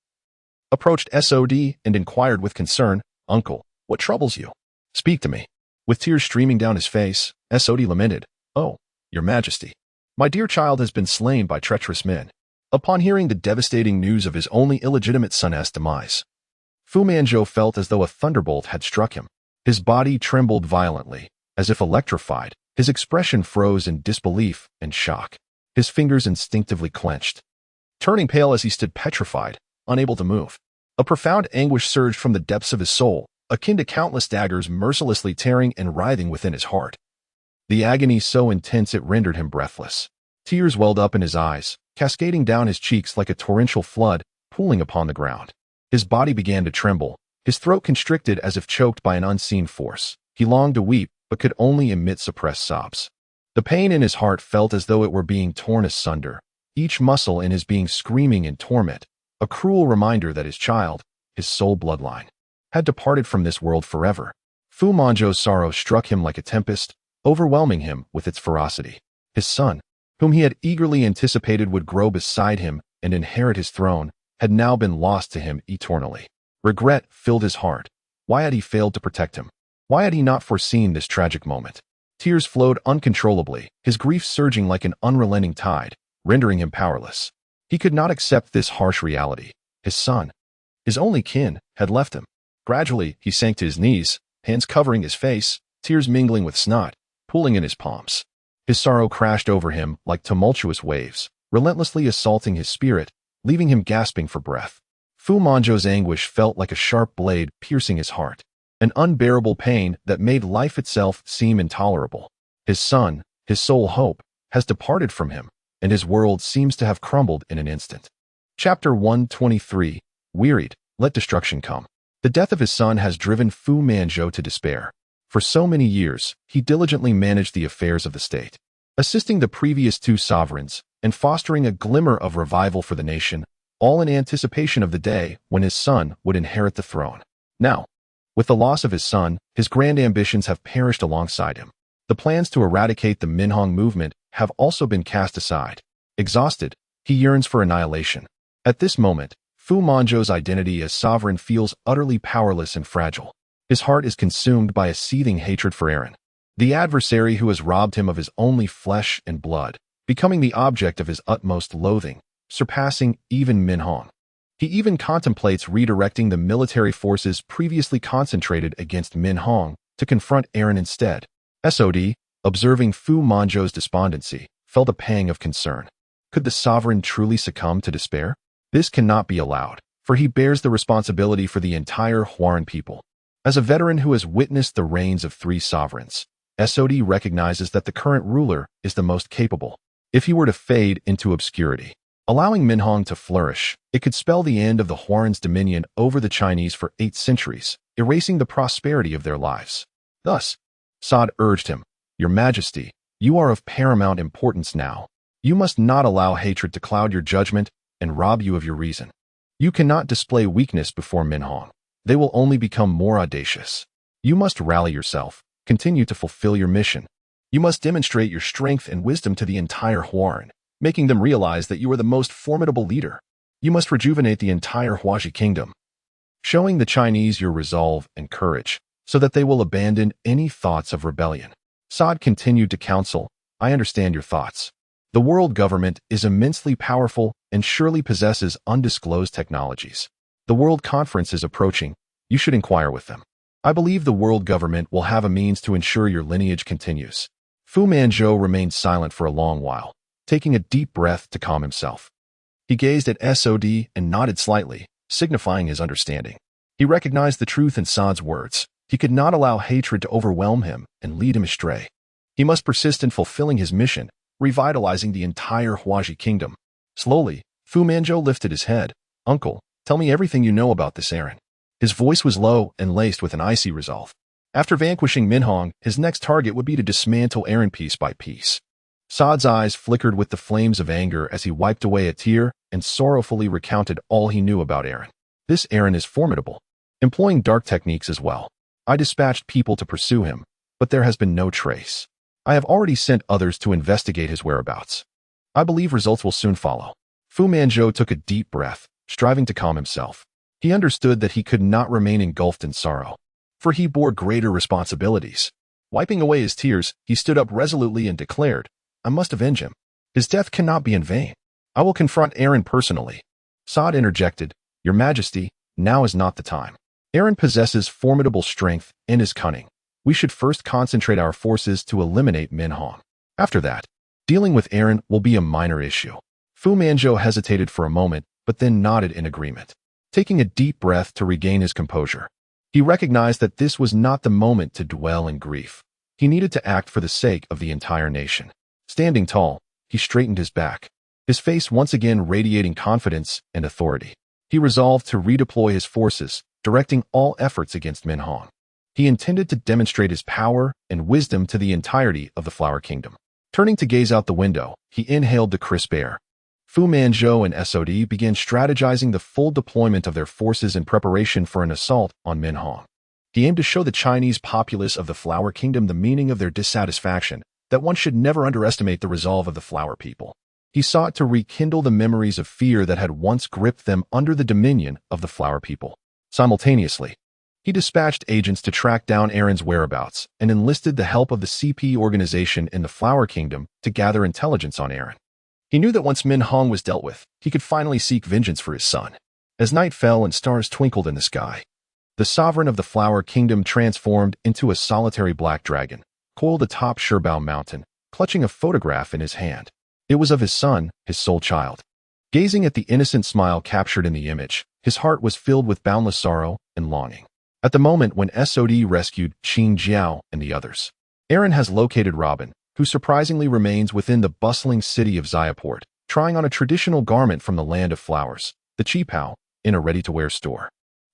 [SPEAKER 1] approached SOD and inquired with concern, "Uncle, what troubles you? Speak to me." With tears streaming down his face, SOD lamented, "Oh, Your Majesty, my dear child has been slain by treacherous men." Upon hearing the devastating news of his only illegitimate son's demise, Fu Manzhou felt as though a thunderbolt had struck him. His body trembled violently, as if electrified. His expression froze in disbelief and shock. His fingers instinctively clenched, turning pale as he stood petrified, unable to move. A profound anguish surged from the depths of his soul, akin to countless daggers mercilessly tearing and writhing within his heart. The agony so intense it rendered him breathless. Tears welled up in his eyes, cascading down his cheeks like a torrential flood, pooling upon the ground. His body began to tremble, his throat constricted as if choked by an unseen force. He longed to weep, but could only emit suppressed sobs. The pain in his heart felt as though it were being torn asunder, each muscle in his being screaming in torment, a cruel reminder that his child, his sole bloodline, had departed from this world forever. Fu Manzhou's sorrow struck him like a tempest, overwhelming him with its ferocity. His son, whom he had eagerly anticipated would grow beside him and inherit his throne, had now been lost to him eternally. Regret filled his heart. Why had he failed to protect him? Why had he not foreseen this tragic moment? Tears flowed uncontrollably, his grief surging like an unrelenting tide, rendering him powerless. He could not accept this harsh reality. His son, his only kin, had left him. Gradually, he sank to his knees, hands covering his face, tears mingling with snot, pooling in his palms. His sorrow crashed over him like tumultuous waves, relentlessly assaulting his spirit, leaving him gasping for breath. Fu Manzhou's anguish felt like a sharp blade piercing his heart, an unbearable pain that made life itself seem intolerable. His son, his sole hope, has departed from him, and his world seems to have crumbled in an instant. Chapter 123. Wearied, let destruction come. The death of his son has driven Fu Manzhou to despair. For so many years, he diligently managed the affairs of the state, assisting the previous two sovereigns and fostering a glimmer of revival for the nation, all in anticipation of the day when his son would inherit the throne. Now, with the loss of his son, his grand ambitions have perished alongside him. The plans to eradicate the Minhong movement have also been cast aside. Exhausted, he yearns for annihilation. At this moment, Fu Manzhou's identity as sovereign feels utterly powerless and fragile. His heart is consumed by a seething hatred for Aaron, the adversary who has robbed him of his only flesh and blood, becoming the object of his utmost loathing, surpassing even Minhong. He even contemplates redirecting the military forces previously concentrated against Minhong to confront Aaron instead. SOD, observing Fu Manzhou's despondency, felt a pang of concern. Could the sovereign truly succumb to despair? This cannot be allowed, for he bears the responsibility for the entire Huaran people. As a veteran who has witnessed the reigns of three sovereigns, SOD recognizes that the current ruler is the most capable. If he were to fade into obscurity, allowing Minhong to flourish, it could spell the end of the Huaran's dominion over the Chinese for 8 centuries, erasing the prosperity of their lives. Thus, Sa'd urged him, "Your Majesty, you are of paramount importance now. You must not allow hatred to cloud your judgment and rob you of your reason. You cannot display weakness before Minhong. They will only become more audacious. You must rally yourself, continue to fulfill your mission. You must demonstrate your strength and wisdom to the entire Huaran, making them realize that you are the most formidable leader. You must rejuvenate the entire Huaji kingdom, showing the Chinese your resolve and courage, so that they will abandon any thoughts of rebellion." Sa'd continued to counsel, "I understand your thoughts. The world government is immensely powerful and surely possesses undisclosed technologies. The World Conference is approaching. You should inquire with them. I believe the world government will have a means to ensure your lineage continues." Fu Manzhou remained silent for a long while, taking a deep breath to calm himself. He gazed at SOD and nodded slightly, signifying his understanding. He recognized the truth in Sa'd's words. He could not allow hatred to overwhelm him and lead him astray. He must persist in fulfilling his mission, revitalizing the entire Huaji kingdom. Slowly, Fu Manzhou lifted his head. "Uncle, tell me everything you know about this errand." His voice was low and laced with an icy resolve. After vanquishing Minhong, his next target would be to dismantle Aaron piece by piece. Saad's eyes flickered with the flames of anger as he wiped away a tear and sorrowfully recounted all he knew about Aaron. "This Aaron is formidable, employing dark techniques as well. I dispatched people to pursue him, but there has been no trace. I have already sent others to investigate his whereabouts. I believe results will soon follow." Fu Manzhou took a deep breath, striving to calm himself. He understood that he could not remain engulfed in sorrow, for he bore greater responsibilities. Wiping away his tears, he stood up resolutely and declared, "I must avenge him. His death cannot be in vain. I will confront Aaron personally." Saad interjected, "Your Majesty, now is not the time. Aaron possesses formidable strength and is cunning. We should first concentrate our forces to eliminate Minhong. After that, dealing with Aaron will be a minor issue." Fu Manzhou hesitated for a moment, but then nodded in agreement. Taking a deep breath to regain his composure, he recognized that this was not the moment to dwell in grief. He needed to act for the sake of the entire nation. Standing tall, he straightened his back, his face once again radiating confidence and authority. He resolved to redeploy his forces, directing all efforts against Minhong. He intended to demonstrate his power and wisdom to the entirety of the Flower Kingdom. Turning to gaze out the window, he inhaled the crisp air. Fu Manzhou and SOD began strategizing the full deployment of their forces in preparation for an assault on Minhong. He aimed to show the Chinese populace of the Flower Kingdom the meaning of their dissatisfaction, that one should never underestimate the resolve of the Flower people. He sought to rekindle the memories of fear that had once gripped them under the dominion of the Flower people. Simultaneously, he dispatched agents to track down Aaron's whereabouts and enlisted the help of the CP organization in the Flower Kingdom to gather intelligence on Aaron. He knew that once Minhong was dealt with, he could finally seek vengeance for his son. As night fell and stars twinkled in the sky, the sovereign of the Flower Kingdom transformed into a solitary black dragon, coiled atop Sherbao Mountain, clutching a photograph in his hand. It was of his son, his sole child. Gazing at the innocent smile captured in the image, his heart was filled with boundless sorrow and longing. At the moment when SOD rescued Qing Jiao and the others, Aaron has located Robin, who surprisingly remains within the bustling city of Xiaport, trying on a traditional garment from the land of flowers, the Qipao, in a ready-to-wear store.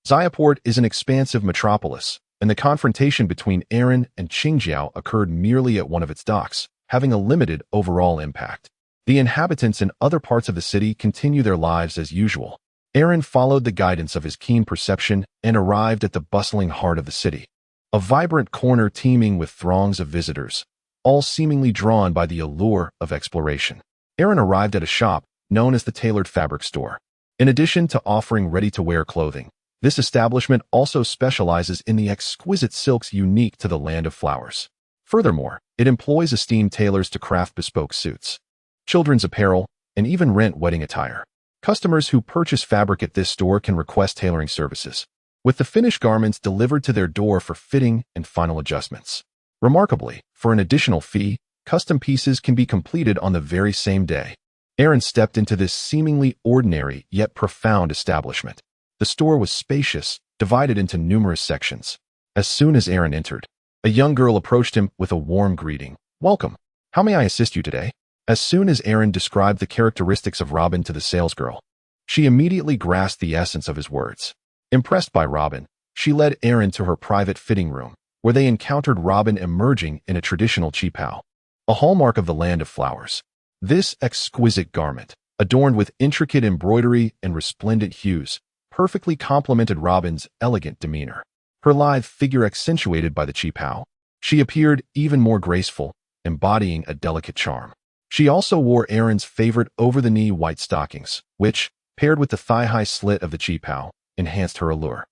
[SPEAKER 1] Xiaport is an expansive metropolis, and the confrontation between Aaron and Qingjiao occurred merely at one of its docks, having a limited overall impact. The inhabitants in other parts of the city continue their lives as usual. Aaron followed the guidance of his keen perception and arrived at the bustling heart of the city, a vibrant corner teeming with throngs of visitors, all seemingly drawn by the allure of exploration. Aaron arrived at a shop known as the Tailored Fabric Store. In addition to offering ready-to-wear clothing, this establishment also specializes in the exquisite silks unique to the land of flowers. Furthermore, it employs esteemed tailors to craft bespoke suits, children's apparel, and even rent wedding attire. Customers who purchase fabric at this store can request tailoring services, with the finished garments delivered to their door for fitting and final adjustments. Remarkably, for an additional fee, custom pieces can be completed on the very same day. Aaron stepped into this seemingly ordinary yet profound establishment. The store was spacious, divided into numerous sections. As soon as Aaron entered, a young girl approached him with a warm greeting. "Welcome. How may I assist you today?" As soon as Aaron described the characteristics of Robin to the salesgirl, she immediately grasped the essence of his words. Impressed by Robin, she led Aaron to her private fitting room, where they encountered Robin emerging in a traditional qipao, a hallmark of the land of flowers. This exquisite garment, adorned with intricate embroidery and resplendent hues, perfectly complemented Robin's elegant demeanor. Her lithe figure accentuated by the qipao, she appeared even more graceful, embodying a delicate charm. She also wore Aaron's favorite over-the-knee white stockings, which, paired with the thigh-high slit of the qipao, enhanced her allure.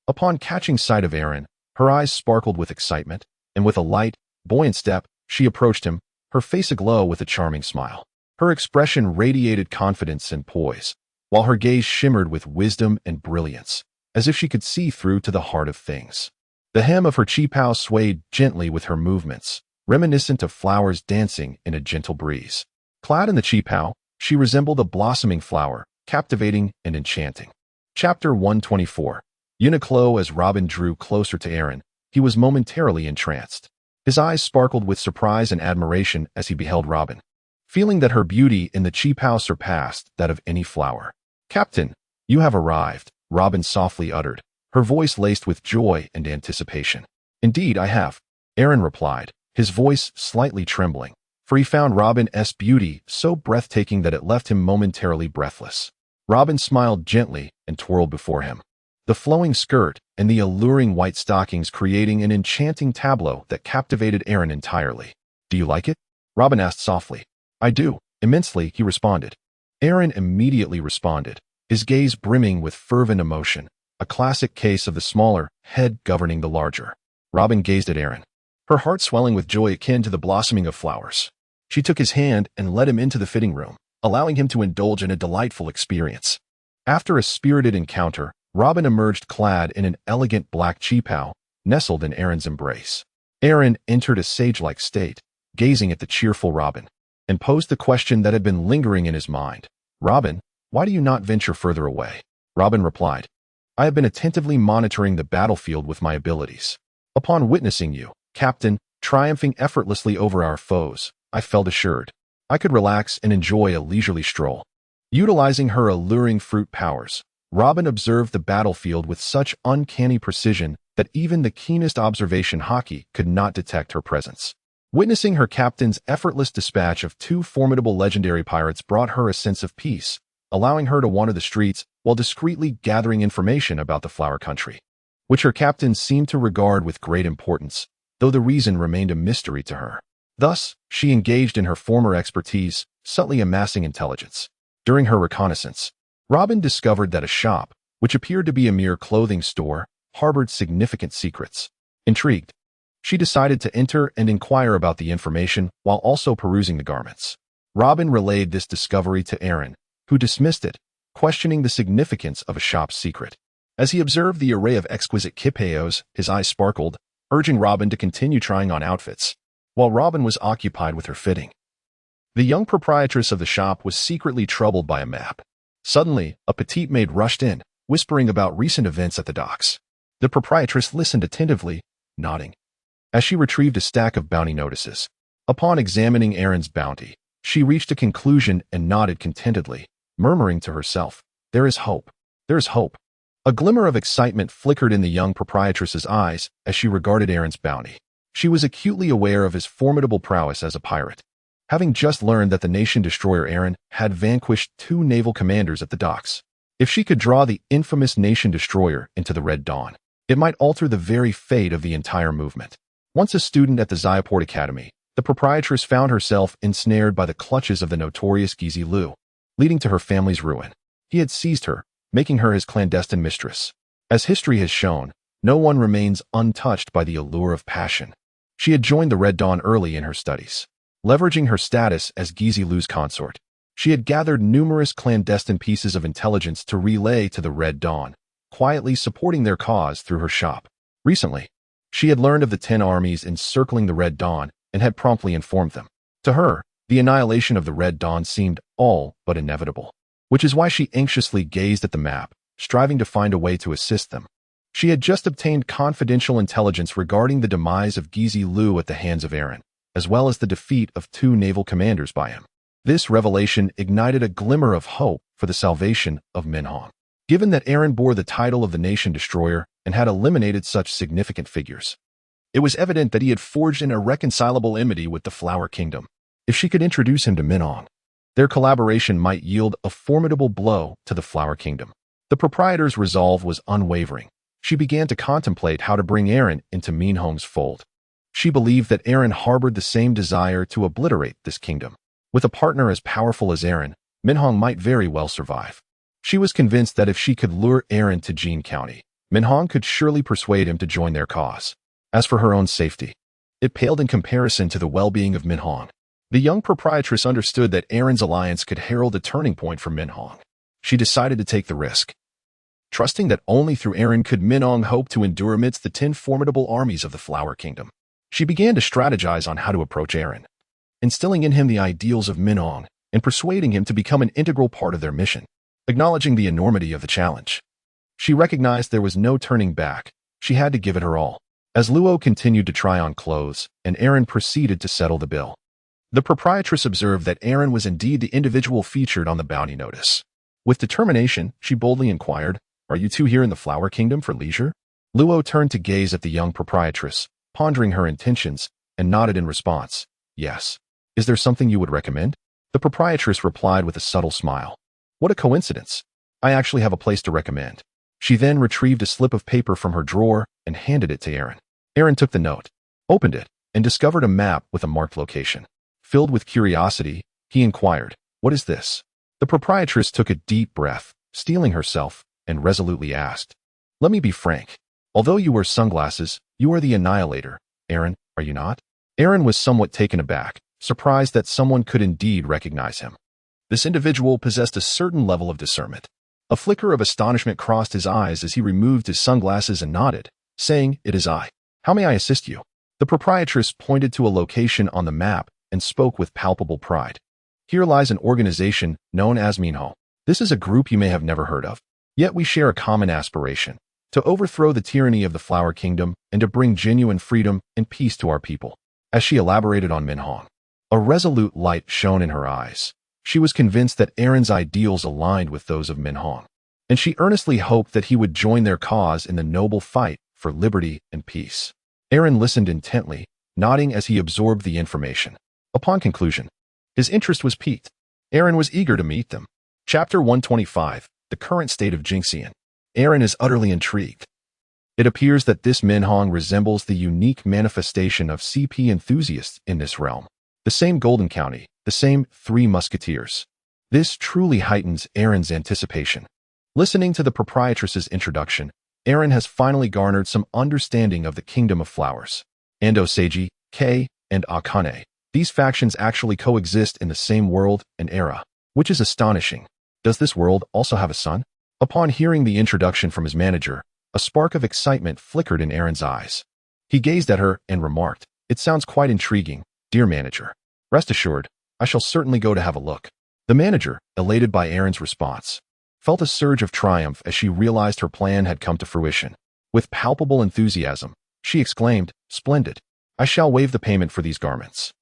[SPEAKER 1] Upon catching sight of Aaron, her eyes sparkled with excitement, and with a light, buoyant step, she approached him, her face aglow with a charming smile. Her expression radiated confidence and poise, while her gaze shimmered with wisdom and brilliance, as if she could see through to the heart of things. The hem of her qipao swayed gently with her movements, reminiscent of flowers dancing in a gentle breeze. Clad in the qipao, she resembled a blossoming flower, captivating and enchanting. Chapter 124. Uniqlo. As Robin drew closer to Aaron, he was momentarily entranced. His eyes sparkled with surprise and admiration as he beheld Robin. feeling that her beauty in the cheap house surpassed that of any flower. "Captain, you have arrived," Robin softly uttered, her voice laced with joy and anticipation. "Indeed, I have," Aaron replied, his voice slightly trembling, for he found Robin's beauty so breathtaking that it left him momentarily breathless. Robin smiled gently and twirled before him, the flowing skirt and the alluring white stockings creating an enchanting tableau that captivated Aaron entirely. "Do you like it?" Robin asked softly. "I do, immensely," he responded. Aaron immediately responded, his gaze brimming with fervent emotion, a classic case of the smaller head governing the larger. Robin gazed at Aaron, her heart swelling with joy akin to the blossoming of flowers. She took his hand and led him into the fitting room, allowing him to indulge in a delightful experience. After a spirited encounter, Robin emerged clad in an elegant black cheapao, nestled in Aaron's embrace. Aaron entered a sage-like state, gazing at the cheerful Robin, and posed the question that had been lingering in his mind. "Robin, why do you not venture further away?" Robin replied, "I have been attentively monitoring the battlefield with my abilities. Upon witnessing you, Captain, triumphing effortlessly over our foes, I felt assured I could relax and enjoy a leisurely stroll." Utilizing her alluring fruit powers, Robin observed the battlefield with such uncanny precision that even the keenest observation hockey could not detect her presence. Witnessing her captain's effortless dispatch of two formidable legendary pirates brought her a sense of peace, allowing her to wander the streets while discreetly gathering information about the Flower Country, which her captain seemed to regard with great importance, though the reason remained a mystery to her. Thus, she engaged in her former expertise, subtly amassing intelligence. During her reconnaissance, Robin discovered that a shop, which appeared to be a mere clothing store, harbored significant secrets. Intrigued, she decided to enter and inquire about the information while also perusing the garments. Robin relayed this discovery to Aaron, who dismissed it, questioning the significance of a shop's secret. As he observed the array of exquisite kipeos, his eyes sparkled, urging Robin to continue trying on outfits, while Robin was occupied with her fitting. The young proprietress of the shop was secretly troubled by a map. Suddenly, a petite maid rushed in, whispering about recent events at the docks. The proprietress listened attentively, nodding, as she retrieved a stack of bounty notices. Upon examining Aaron's bounty, she reached a conclusion and nodded contentedly, murmuring to herself, "There is hope. There is hope." A glimmer of excitement flickered in the young proprietress's eyes as she regarded Aaron's bounty. She was acutely aware of his formidable prowess as a pirate, having just learned that the nation destroyer Aaron had vanquished 2 naval commanders at the docks. If she could draw the infamous nation destroyer into the Red Dawn, it might alter the very fate of the entire movement. Once a student at the Zyaport Academy, the proprietress found herself ensnared by the clutches of the notorious Gizi Lu, leading to her family's ruin. He had seized her, making her his clandestine mistress. As history has shown, no one remains untouched by the allure of passion. She had joined the Red Dawn early in her studies. Leveraging her status as Gizi Lu's consort, she had gathered numerous clandestine pieces of intelligence to relay to the Red Dawn, quietly supporting their cause through her shop. Recently, she had learned of the 10 armies encircling the Red Dawn and had promptly informed them. To her, the annihilation of the Red Dawn seemed all but inevitable, which is why she anxiously gazed at the map, striving to find a way to assist them. She had just obtained confidential intelligence regarding the demise of Gizi Lu at the hands of Aaron, as well as the defeat of 2 naval commanders by him. This revelation ignited a glimmer of hope for the salvation of Minhong. Given that Aaron bore the title of the nation destroyer and had eliminated such significant figures, it was evident that he had forged an irreconcilable enmity with the Flower Kingdom. If she could introduce him to Minhong, their collaboration might yield a formidable blow to the Flower Kingdom. The proprietor's resolve was unwavering. She began to contemplate how to bring Aaron into Minhong's fold. She believed that Aaron harbored the same desire to obliterate this kingdom. With a partner as powerful as Aaron, Minhong might very well survive. She was convinced that if she could lure Aaron to Jean County, Minhong could surely persuade him to join their cause. As for her own safety, it paled in comparison to the well-being of Minhong. The young proprietress understood that Aaron's alliance could herald a turning point for Minhong. She decided to take the risk, trusting that only through Aaron could Minhong hope to endure amidst the 10 formidable armies of the Flower Kingdom. She began to strategize on how to approach Aaron, instilling in him the ideals of Minhong and persuading him to become an integral part of their mission. Acknowledging the enormity of the challenge, she recognized there was no turning back. She had to give it her all. As Luo continued to try on clothes, and Aaron proceeded to settle the bill, The proprietress observed that Aaron was indeed the individual featured on the bounty notice. With determination, she boldly inquired, "Are you two here in the Flower Kingdom for leisure?" Luo turned to gaze at the young proprietress, pondering her intentions, and nodded in response, "Yes. Is there something you would recommend?" The proprietress replied with a subtle smile. "What a coincidence. I actually have a place to recommend." She then retrieved a slip of paper from her drawer and handed it to Aaron. Aaron took the note, opened it, and discovered a map with a marked location. Filled with curiosity, he inquired, "What is this?" The proprietress took a deep breath, steeling herself, and resolutely asked, "Let me be frank. Although you wear sunglasses, you are the annihilator, Aaron, are you not?" Aaron was somewhat taken aback, surprised that someone could indeed recognize him. This individual possessed a certain level of discernment. A flicker of astonishment crossed his eyes as he removed his sunglasses and nodded, saying, "It is I. How may I assist you?" The proprietress pointed to a location on the map and spoke with palpable pride. "Here lies an organization known as Minho. This is a group you may have never heard of. Yet we share a common aspiration, to overthrow the tyranny of the Flower Kingdom and to bring genuine freedom and peace to our people." As she elaborated on Minhong, a resolute light shone in her eyes. She was convinced that Aaron's ideals aligned with those of Minhong, and she earnestly hoped that he would join their cause in the noble fight for liberty and peace. Aaron listened intently, nodding as he absorbed the information. Upon conclusion, his interest was piqued. Aaron was eager to meet them. Chapter 125, The Current State of Jingxian. Aaron is utterly intrigued. It appears that this Minhong resembles the unique manifestation of CP enthusiasts in this realm. The same Golden County, the same Three Musketeers. This truly heightens Aaron's anticipation. Listening to the proprietress's introduction, Aaron has finally garnered some understanding of the Kingdom of Flowers. Ando Seiji, Kei, and Akane. These factions actually coexist in the same world and era, which is astonishing. Does this world also have a sun? Upon hearing the introduction from his manager, a spark of excitement flickered in Aaron's eyes. He gazed at her and remarked, "It sounds quite intriguing, dear manager. Rest assured, I shall certainly go to have a look." The manager, elated by Aaron's response, felt a surge of triumph as she realized her plan had come to fruition. With palpable enthusiasm, she exclaimed, "Splendid. I shall waive the payment for these garments."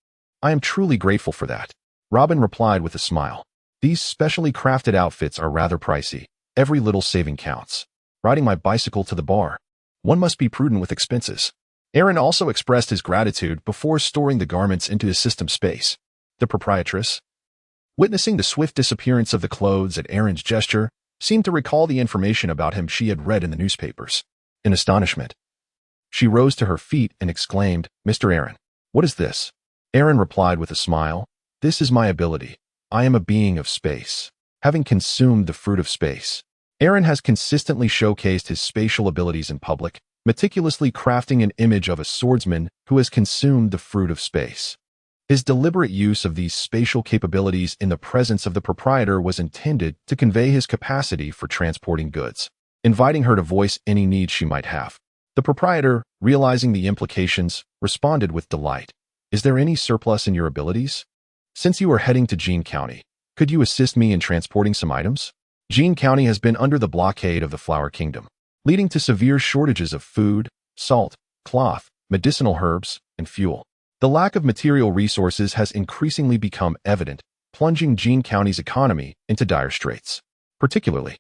[SPEAKER 1] "I am truly grateful for that," Robin replied with a smile. "These specially crafted outfits are rather pricey. Every little saving counts. Riding my bicycle to the bar. One must be prudent with expenses." Aaron also expressed his gratitude before storing the garments into his system space. The proprietress, witnessing the swift disappearance of the clothes at Aaron's gesture, seemed to recall the information about him she had read in the newspapers. In astonishment, she rose to her feet and exclaimed, "Mr. Aaron, what is this?" Aaron replied with a smile, "This is my ability. I am a being of space, having consumed the fruit of space." Aaron has consistently showcased his spatial abilities in public, meticulously crafting an image of a swordsman who has consumed the fruit of space. His deliberate use of these spatial capabilities in the presence of the proprietor was intended to convey his capacity for transporting goods, inviting her to voice any needs she might have. The proprietor, realizing the implications, responded with delight, "Is there any surplus in your abilities? Since you are heading to Jean County, could you assist me in transporting some items?" Jean County has been under the blockade of the Flower Kingdom, leading to severe shortages of food, salt, cloth, medicinal herbs, and fuel. The lack of material resources has increasingly become evident, plunging Jean County's economy into dire straits. Particularly,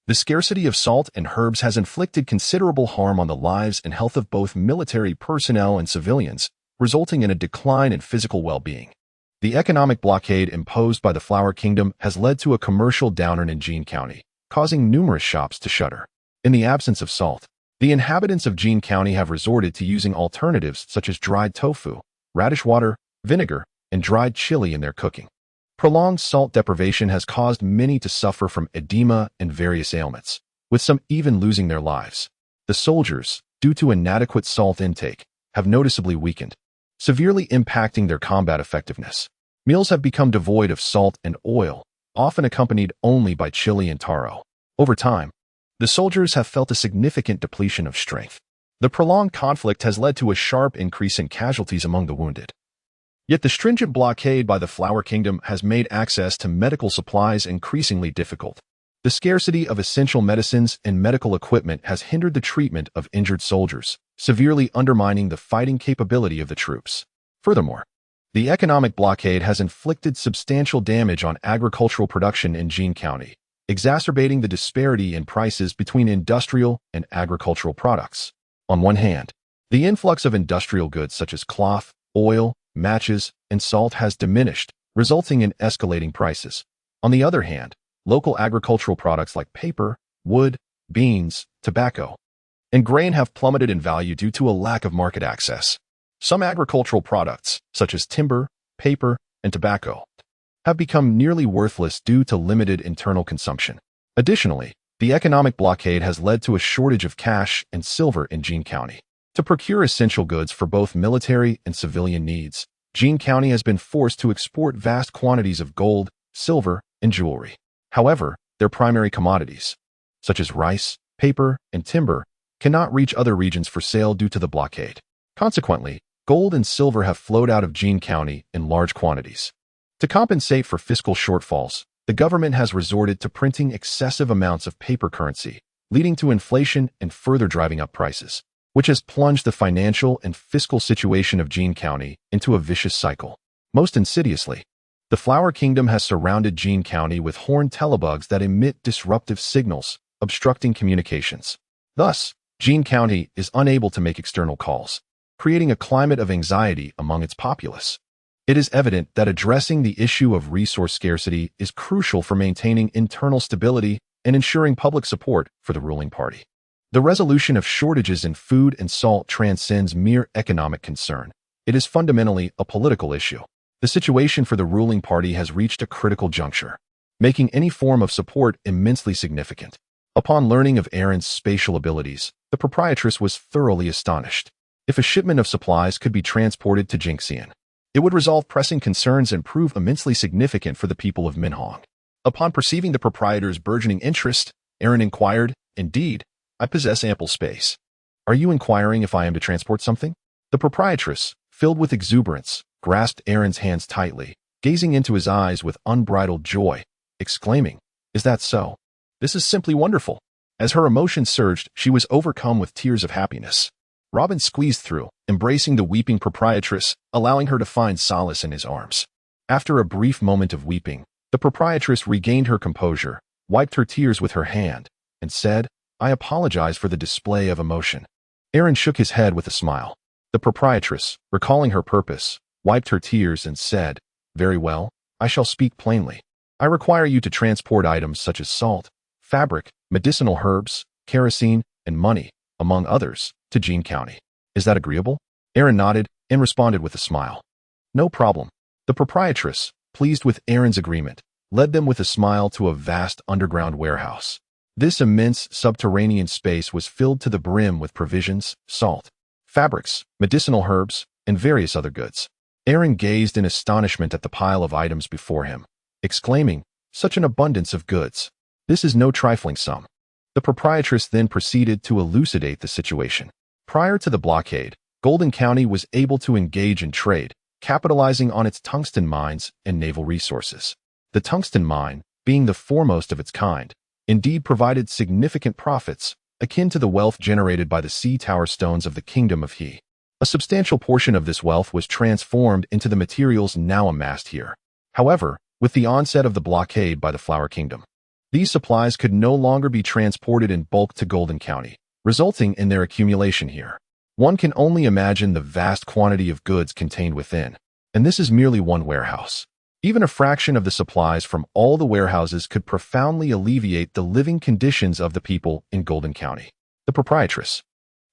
[SPEAKER 1] the scarcity of salt and herbs has inflicted considerable harm on the lives and health of both military personnel and civilians, resulting in a decline in physical well-being. The economic blockade imposed by the Flower Kingdom has led to a commercial downturn in Jean County, causing numerous shops to shutter. In the absence of salt, the inhabitants of Jean County have resorted to using alternatives such as dried tofu, radish water, vinegar, and dried chili in their cooking. Prolonged salt deprivation has caused many to suffer from edema and various ailments, with some even losing their lives. The soldiers, due to inadequate salt intake, have noticeably weakened, severely impacting their combat effectiveness. Meals have become devoid of salt and oil, often accompanied only by chili and taro. Over time, the soldiers have felt a significant depletion of strength. The prolonged conflict has led to a sharp increase in casualties among the wounded. Yet the stringent blockade by the Flower Kingdom has made access to medical supplies increasingly difficult. The scarcity of essential medicines and medical equipment has hindered the treatment of injured soldiers, severely undermining the fighting capability of the troops. Furthermore, The economic blockade has inflicted substantial damage on agricultural production in Jean County, exacerbating the disparity in prices between industrial and agricultural products. On one hand, the influx of industrial goods such as cloth, oil, matches, and salt has diminished, resulting in escalating prices. On the other hand, local agricultural products like paper, wood, beans, tobacco, and grain have plummeted in value due to a lack of market access. Some agricultural products, such as timber, paper, and tobacco, have become nearly worthless due to limited internal consumption. Additionally, the economic blockade has led to a shortage of cash and silver in Jean County. To procure essential goods for both military and civilian needs, Jean County has been forced to export vast quantities of gold, silver, and jewelry. However, their primary commodities, such as rice, paper, and timber, cannot reach other regions for sale due to the blockade. Consequently, gold and silver have flowed out of Jean County in large quantities. To compensate for fiscal shortfalls, the government has resorted to printing excessive amounts of paper currency, leading to inflation and further driving up prices, which has plunged the financial and fiscal situation of Jean County into a vicious cycle. Most insidiously, the Flower Kingdom has surrounded Jean County with horned telebugs that emit disruptive signals, obstructing communications. Thus, Jean County is unable to make external calls, creating a climate of anxiety among its populace. It is evident that addressing the issue of resource scarcity is crucial for maintaining internal stability and ensuring public support for the ruling party. The resolution of shortages in food and salt transcends mere economic concern. It is fundamentally a political issue. The situation for the ruling party has reached a critical juncture, making any form of support immensely significant. Upon learning of Aaron's spatial abilities, the proprietress was thoroughly astonished. If a shipment of supplies could be transported to Jinxian, it would resolve pressing concerns and prove immensely significant for the people of Minhong. Upon perceiving the proprietor's burgeoning interest, Aaron inquired, "Indeed, I possess ample space. Are you inquiring if I am to transport something?" The proprietress, filled with exuberance, grasped Aaron's hands tightly, gazing into his eyes with unbridled joy, exclaiming, "Is that so? This is simply wonderful." As her emotions surged, she was overcome with tears of happiness. Robin squeezed through, embracing the weeping proprietress, allowing her to find solace in his arms. After a brief moment of weeping, the proprietress regained her composure, wiped her tears with her hand, and said, "I apologize for the display of emotion." Aaron shook his head with a smile. The proprietress, recalling her purpose, wiped her tears and said, "Very well, I shall speak plainly. I require you to transport items such as salt, fabric, medicinal herbs, kerosene, and money, among others, to Jean County. Is that agreeable?" Aaron nodded and responded with a smile. "No problem." The proprietress, pleased with Aaron's agreement, led them with a smile to a vast underground warehouse. This immense subterranean space was filled to the brim with provisions, salt, fabrics, medicinal herbs, and various other goods. Aaron gazed in astonishment at the pile of items before him, exclaiming, "Such an abundance of goods. This is no trifling sum." The proprietress then proceeded to elucidate the situation. Prior to the blockade, Golden County was able to engage in trade, capitalizing on its tungsten mines and naval resources. The tungsten mine, being the foremost of its kind, indeed provided significant profits, akin to the wealth generated by the sea tower stones of the Kingdom of He. A substantial portion of this wealth was transformed into the materials now amassed here. However, with the onset of the blockade by the Flower Kingdom, these supplies could no longer be transported in bulk to Golden County, resulting in their accumulation here. One can only imagine the vast quantity of goods contained within, and this is merely one warehouse. Even a fraction of the supplies from all the warehouses could profoundly alleviate the living conditions of the people in Golden County. The proprietress,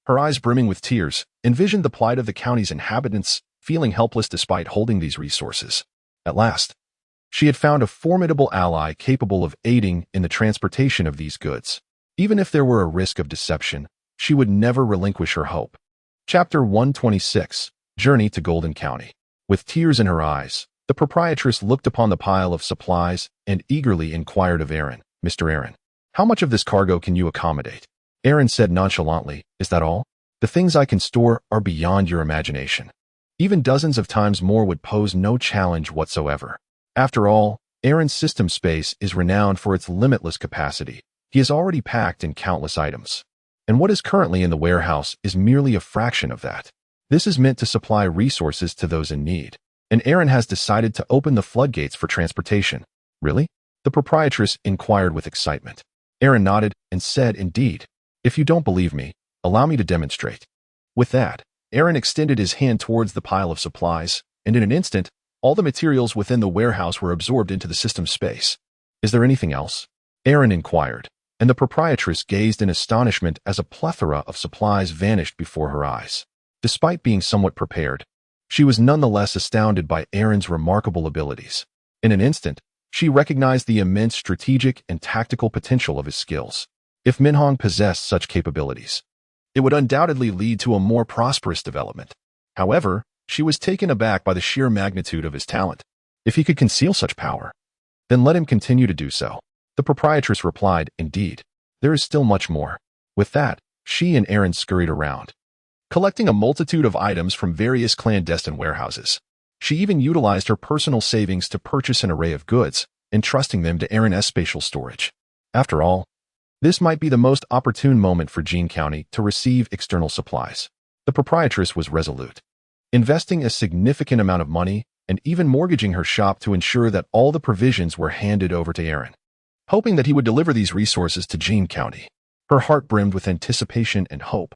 [SPEAKER 1] her eyes brimming with tears, envisioned the plight of the county's inhabitants, feeling helpless despite holding these resources. At last, she had found a formidable ally capable of aiding in the transportation of these goods. Even if there were a risk of deception, she would never relinquish her hope. Chapter 126, Journey to Golden County. With tears in her eyes, the proprietress looked upon the pile of supplies and eagerly inquired of Aaron, "Mr. Aaron, how much of this cargo can you accommodate?" Aaron said nonchalantly, "Is that all? The things I can store are beyond your imagination. Even dozens of times more would pose no challenge whatsoever." After all, Aaron's system space is renowned for its limitless capacity. He has already packed in countless items, and what is currently in the warehouse is merely a fraction of that. This is meant to supply resources to those in need. and Aaron has decided to open the floodgates for transportation. Really? The proprietress inquired with excitement. Aaron nodded and said, indeed. If you don't believe me, allow me to demonstrate. With that, Aaron extended his hand towards the pile of supplies, and in an instant, all the materials within the warehouse were absorbed into the system space. Is there anything else? Aaron inquired, and the proprietress gazed in astonishment as a plethora of supplies vanished before her eyes. Despite being somewhat prepared, she was nonetheless astounded by Aaron's remarkable abilities. In an instant, she recognized the immense strategic and tactical potential of his skills. If Minhong possessed such capabilities, it would undoubtedly lead to a more prosperous development. However, she was taken aback by the sheer magnitude of his talent. If he could conceal such power, then let him continue to do so. The proprietress replied, indeed, there is still much more. With that, she and Aaron scurried around, collecting a multitude of items from various clandestine warehouses. She even utilized her personal savings to purchase an array of goods, entrusting them to Aaron's spatial storage. After all, this might be the most opportune moment for Jean County to receive external supplies. The proprietress was resolute, investing a significant amount of money and even mortgaging her shop to ensure that all the provisions were handed over to Aaron, hoping that he would deliver these resources to Jean County. Her heart brimmed with anticipation and hope,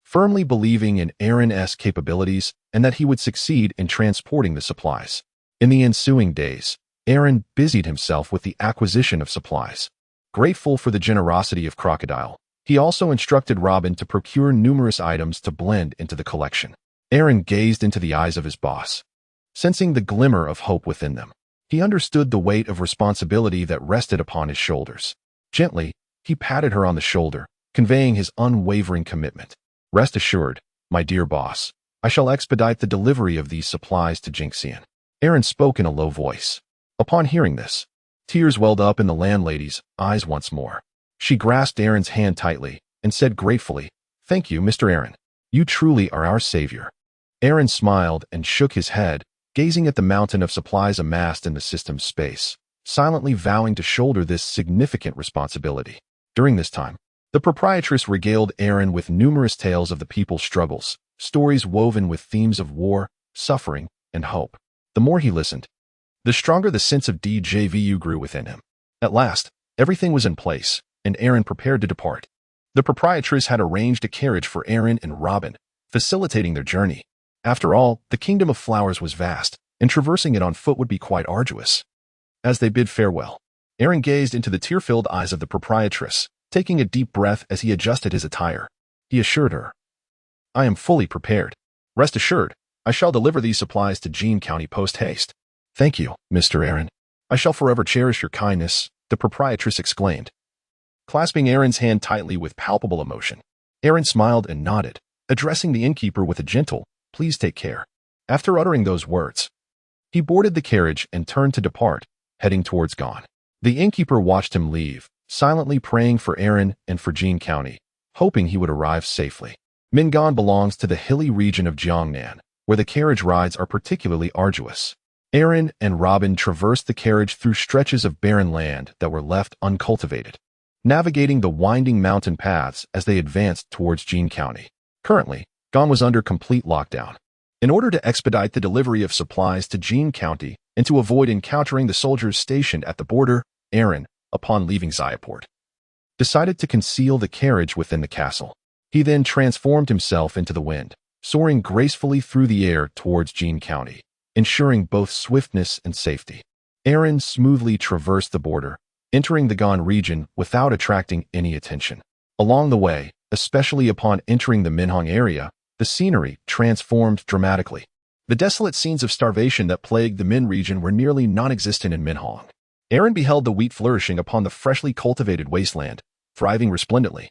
[SPEAKER 1] firmly believing in Aaron's capabilities and that he would succeed in transporting the supplies. In the ensuing days, Aaron busied himself with the acquisition of supplies. Grateful for the generosity of Crocodile, he also instructed Robin to procure numerous items to blend into the collection. Aaron gazed into the eyes of his boss, sensing the glimmer of hope within them. He understood the weight of responsibility that rested upon his shoulders. Gently, he patted her on the shoulder, conveying his unwavering commitment. Rest assured, my dear boss, I shall expedite the delivery of these supplies to Jinxian. Aaron spoke in a low voice. Upon hearing this, tears welled up in the landlady's eyes once more. She grasped Aaron's hand tightly and said gratefully, thank you, Mr. Aaron. You truly are our savior. Aaron smiled and shook his head, gazing at the mountain of supplies amassed in the system's space, silently vowing to shoulder this significant responsibility. During this time, the proprietress regaled Aaron with numerous tales of the people's struggles, stories woven with themes of war, suffering, and hope. The more he listened, the stronger the sense of déjà vu grew within him. At last, everything was in place, and Aaron prepared to depart. The proprietress had arranged a carriage for Aaron and Robin, facilitating their journey. After all, the Kingdom of Flowers was vast, and traversing it on foot would be quite arduous. As they bid farewell, Aaron gazed into the tear-filled eyes of the proprietress, taking a deep breath as he adjusted his attire. He assured her, I am fully prepared. Rest assured, I shall deliver these supplies to Jean County post-haste. Thank you, Mr. Aaron. I shall forever cherish your kindness, the proprietress exclaimed, clasping Aaron's hand tightly with palpable emotion. Aaron smiled and nodded, addressing the innkeeper with a gentle, please take care. After uttering those words, he boarded the carriage and turned to depart, heading towards Gon. The innkeeper watched him leave, silently praying for Aaron and for Jean County, hoping he would arrive safely. Mingon belongs to the hilly region of Jiangnan, where the carriage rides are particularly arduous. Aaron and Robin traversed the carriage through stretches of barren land that were left uncultivated, navigating the winding mountain paths as they advanced towards Jean County. Currently, Gon was under complete lockdown. In order to expedite the delivery of supplies to Jean County and to avoid encountering the soldiers stationed at the border, Aaron, upon leaving Xiaport, decided to conceal the carriage within the castle. He then transformed himself into the wind, soaring gracefully through the air towards Jean County, ensuring both swiftness and safety. Aaron smoothly traversed the border, entering the Gon region without attracting any attention. Along the way, especially upon entering the Minhong area, the scenery transformed dramatically. The desolate scenes of starvation that plagued the Min region were nearly non-existent in Minhong. Aaron beheld the wheat flourishing upon the freshly cultivated wasteland, thriving resplendently,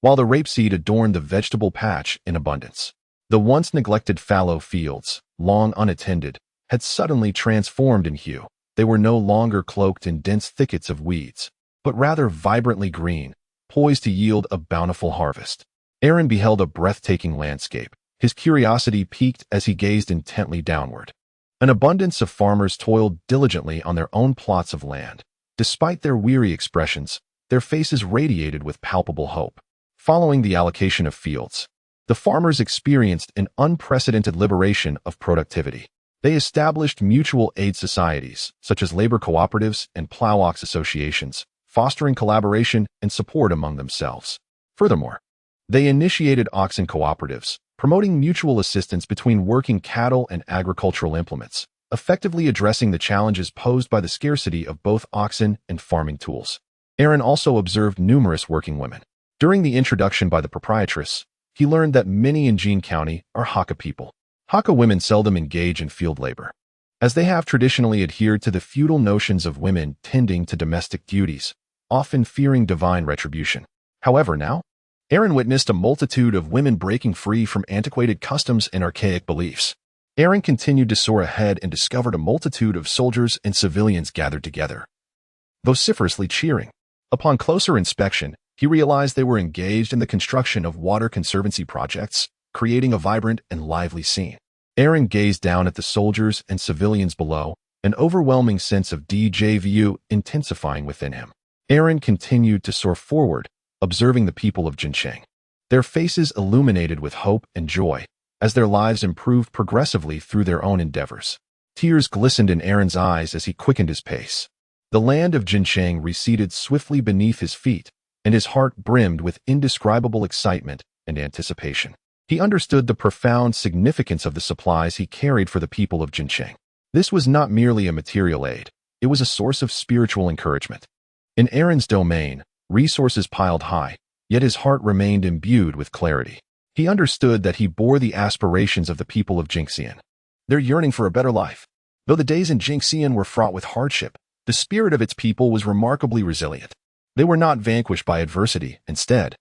[SPEAKER 1] while the rapeseed adorned the vegetable patch in abundance. The once neglected fallow fields, long unattended, had suddenly transformed in hue. They were no longer cloaked in dense thickets of weeds, but rather vibrantly green, poised to yield a bountiful harvest. Aaron beheld a breathtaking landscape. His curiosity piqued as he gazed intently downward. An abundance of farmers toiled diligently on their own plots of land. Despite their weary expressions, their faces radiated with palpable hope. Following the allocation of fields, the farmers experienced an unprecedented liberation of productivity. They established mutual aid societies, such as labor cooperatives and plow ox associations, fostering collaboration and support among themselves. Furthermore, they initiated oxen cooperatives, promoting mutual assistance between working cattle and agricultural implements, effectively addressing the challenges posed by the scarcity of both oxen and farming tools. Aaron also observed numerous working women. During the introduction by the proprietress, he learned that many in Jean County are Hakka people. Hakka women seldom engage in field labor, as they have traditionally adhered to the feudal notions of women tending to domestic duties, often fearing divine retribution. However, now, Aaron witnessed a multitude of women breaking free from antiquated customs and archaic beliefs. Aaron continued to soar ahead and discovered a multitude of soldiers and civilians gathered together, vociferously cheering. Upon closer inspection, he realized they were engaged in the construction of water conservancy projects, creating a vibrant and lively scene. Aaron gazed down at the soldiers and civilians below, an overwhelming sense of déjà vu intensifying within him. Aaron continued to soar forward, observing the people of Jincheng, their faces illuminated with hope and joy, as their lives improved progressively through their own endeavors. Tears glistened in Aaron's eyes as he quickened his pace. The land of Jincheng receded swiftly beneath his feet, and his heart brimmed with indescribable excitement and anticipation. He understood the profound significance of the supplies he carried for the people of Jincheng. This was not merely a material aid, it was a source of spiritual encouragement. In Aaron's domain, resources piled high, yet his heart remained imbued with clarity. He understood that he bore the aspirations of the people of Jinxian, their yearning for a better life. Though the days in Jinxian were fraught with hardship, the spirit of its people was remarkably resilient. They were not vanquished by adversity. Instead,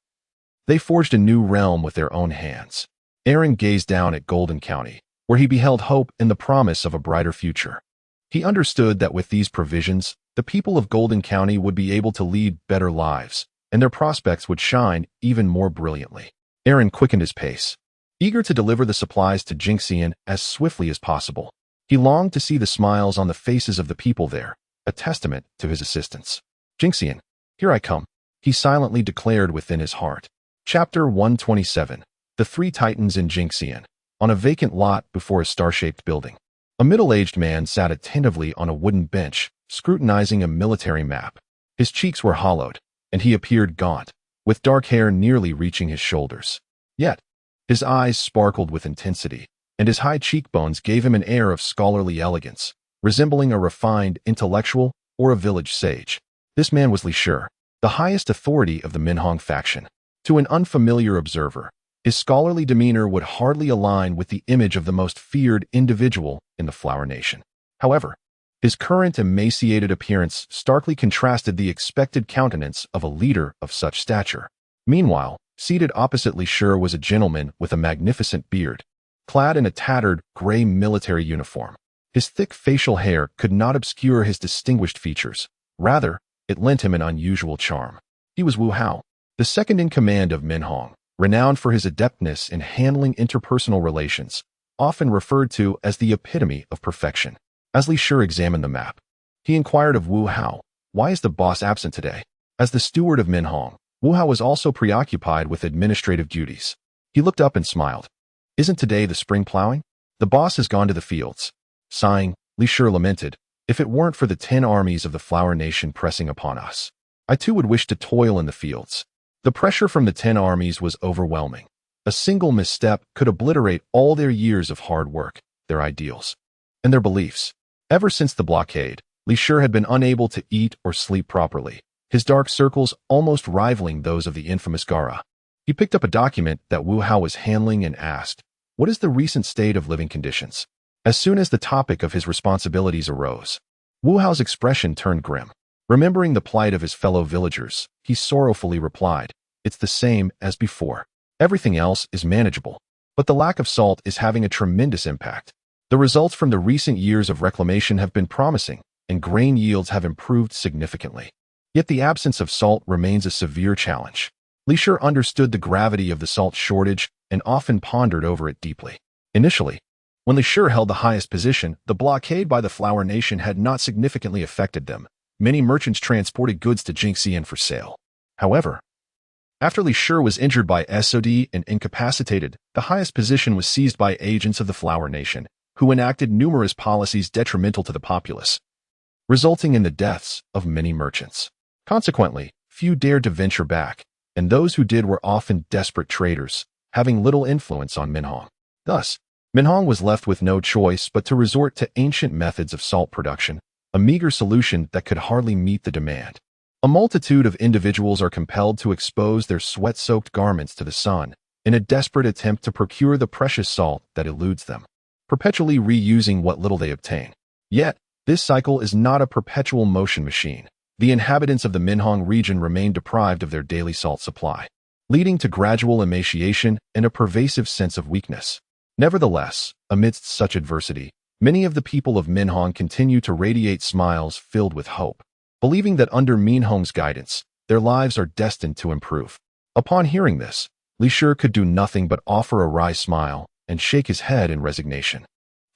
[SPEAKER 1] they forged a new realm with their own hands. Aaron gazed down at Golden County, where he beheld hope and the promise of a brighter future. He understood that with these provisions, the people of Golden County would be able to lead better lives, and their prospects would shine even more brilliantly. Aaron quickened his pace, eager to deliver the supplies to Jinxian as swiftly as possible. He longed to see the smiles on the faces of the people there, a testament to his assistance. Jinxian, here I come, he silently declared within his heart. Chapter 127. The Three Titans in Jinxian. On a vacant lot before a star-shaped building, a middle-aged man sat attentively on a wooden bench, scrutinizing a military map. His cheeks were hollowed, and he appeared gaunt, with dark hair nearly reaching his shoulders. Yet, his eyes sparkled with intensity, and his high cheekbones gave him an air of scholarly elegance, resembling a refined intellectual or a village sage. This man was Li Shi, the highest authority of the Minhong faction. To an unfamiliar observer, his scholarly demeanor would hardly align with the image of the most feared individual in the Flower Nation. However, his current emaciated appearance starkly contrasted the expected countenance of a leader of such stature. Meanwhile, seated opposite Li Shi was a gentleman with a magnificent beard, clad in a tattered, gray military uniform. His thick facial hair could not obscure his distinguished features. Rather, it lent him an unusual charm. He was Wu Hao, the second in command of Minhong, renowned for his adeptness in handling interpersonal relations, often referred to as the epitome of perfection. As Li Shi examined the map, he inquired of Wu Hao, "Why is the boss absent today?" As the steward of Minhong, Wu Hao was also preoccupied with administrative duties. He looked up and smiled. "Isn't today the spring plowing? The boss has gone to the fields." Sighing, Li Shi lamented, "If it weren't for the 10 armies of the Flower Nation pressing upon us, I too would wish to toil in the fields." The pressure from the 10 armies was overwhelming. A single misstep could obliterate all their years of hard work, their ideals, and their beliefs. Ever since the blockade, Li Shi had been unable to eat or sleep properly, his dark circles almost rivaling those of the infamous Gara. He picked up a document that Wu Hao was handling and asked, "What is the recent state of living conditions?" As soon as the topic of his responsibilities arose, Wu Hao's expression turned grim. Remembering the plight of his fellow villagers, he sorrowfully replied, "It's the same as before. Everything else is manageable, but the lack of salt is having a tremendous impact. The results from the recent years of reclamation have been promising, and grain yields have improved significantly. Yet the absence of salt remains a severe challenge." Li Shi understood the gravity of the salt shortage and often pondered over it deeply. Initially, when Li Shi held the highest position, the blockade by the Flower Nation had not significantly affected them. Many merchants transported goods to Jinxian for sale. However, after Li Shi was injured by SOD and incapacitated, the highest position was seized by agents of the Flower Nation, who enacted numerous policies detrimental to the populace, resulting in the deaths of many merchants. Consequently, few dared to venture back, and those who did were often desperate traders, having little influence on Minhang. Thus, Minhang was left with no choice but to resort to ancient methods of salt production, a meager solution that could hardly meet the demand. A multitude of individuals are compelled to expose their sweat-soaked garments to the sun in a desperate attempt to procure the precious salt that eludes them, perpetually reusing what little they obtain. Yet, this cycle is not a perpetual motion machine. The inhabitants of the Minhang region remain deprived of their daily salt supply, leading to gradual emaciation and a pervasive sense of weakness. Nevertheless, amidst such adversity, many of the people of Minhang continue to radiate smiles filled with hope, believing that under Minhang's guidance, their lives are destined to improve. Upon hearing this, Li Shi could do nothing but offer a wry smile and shake his head in resignation.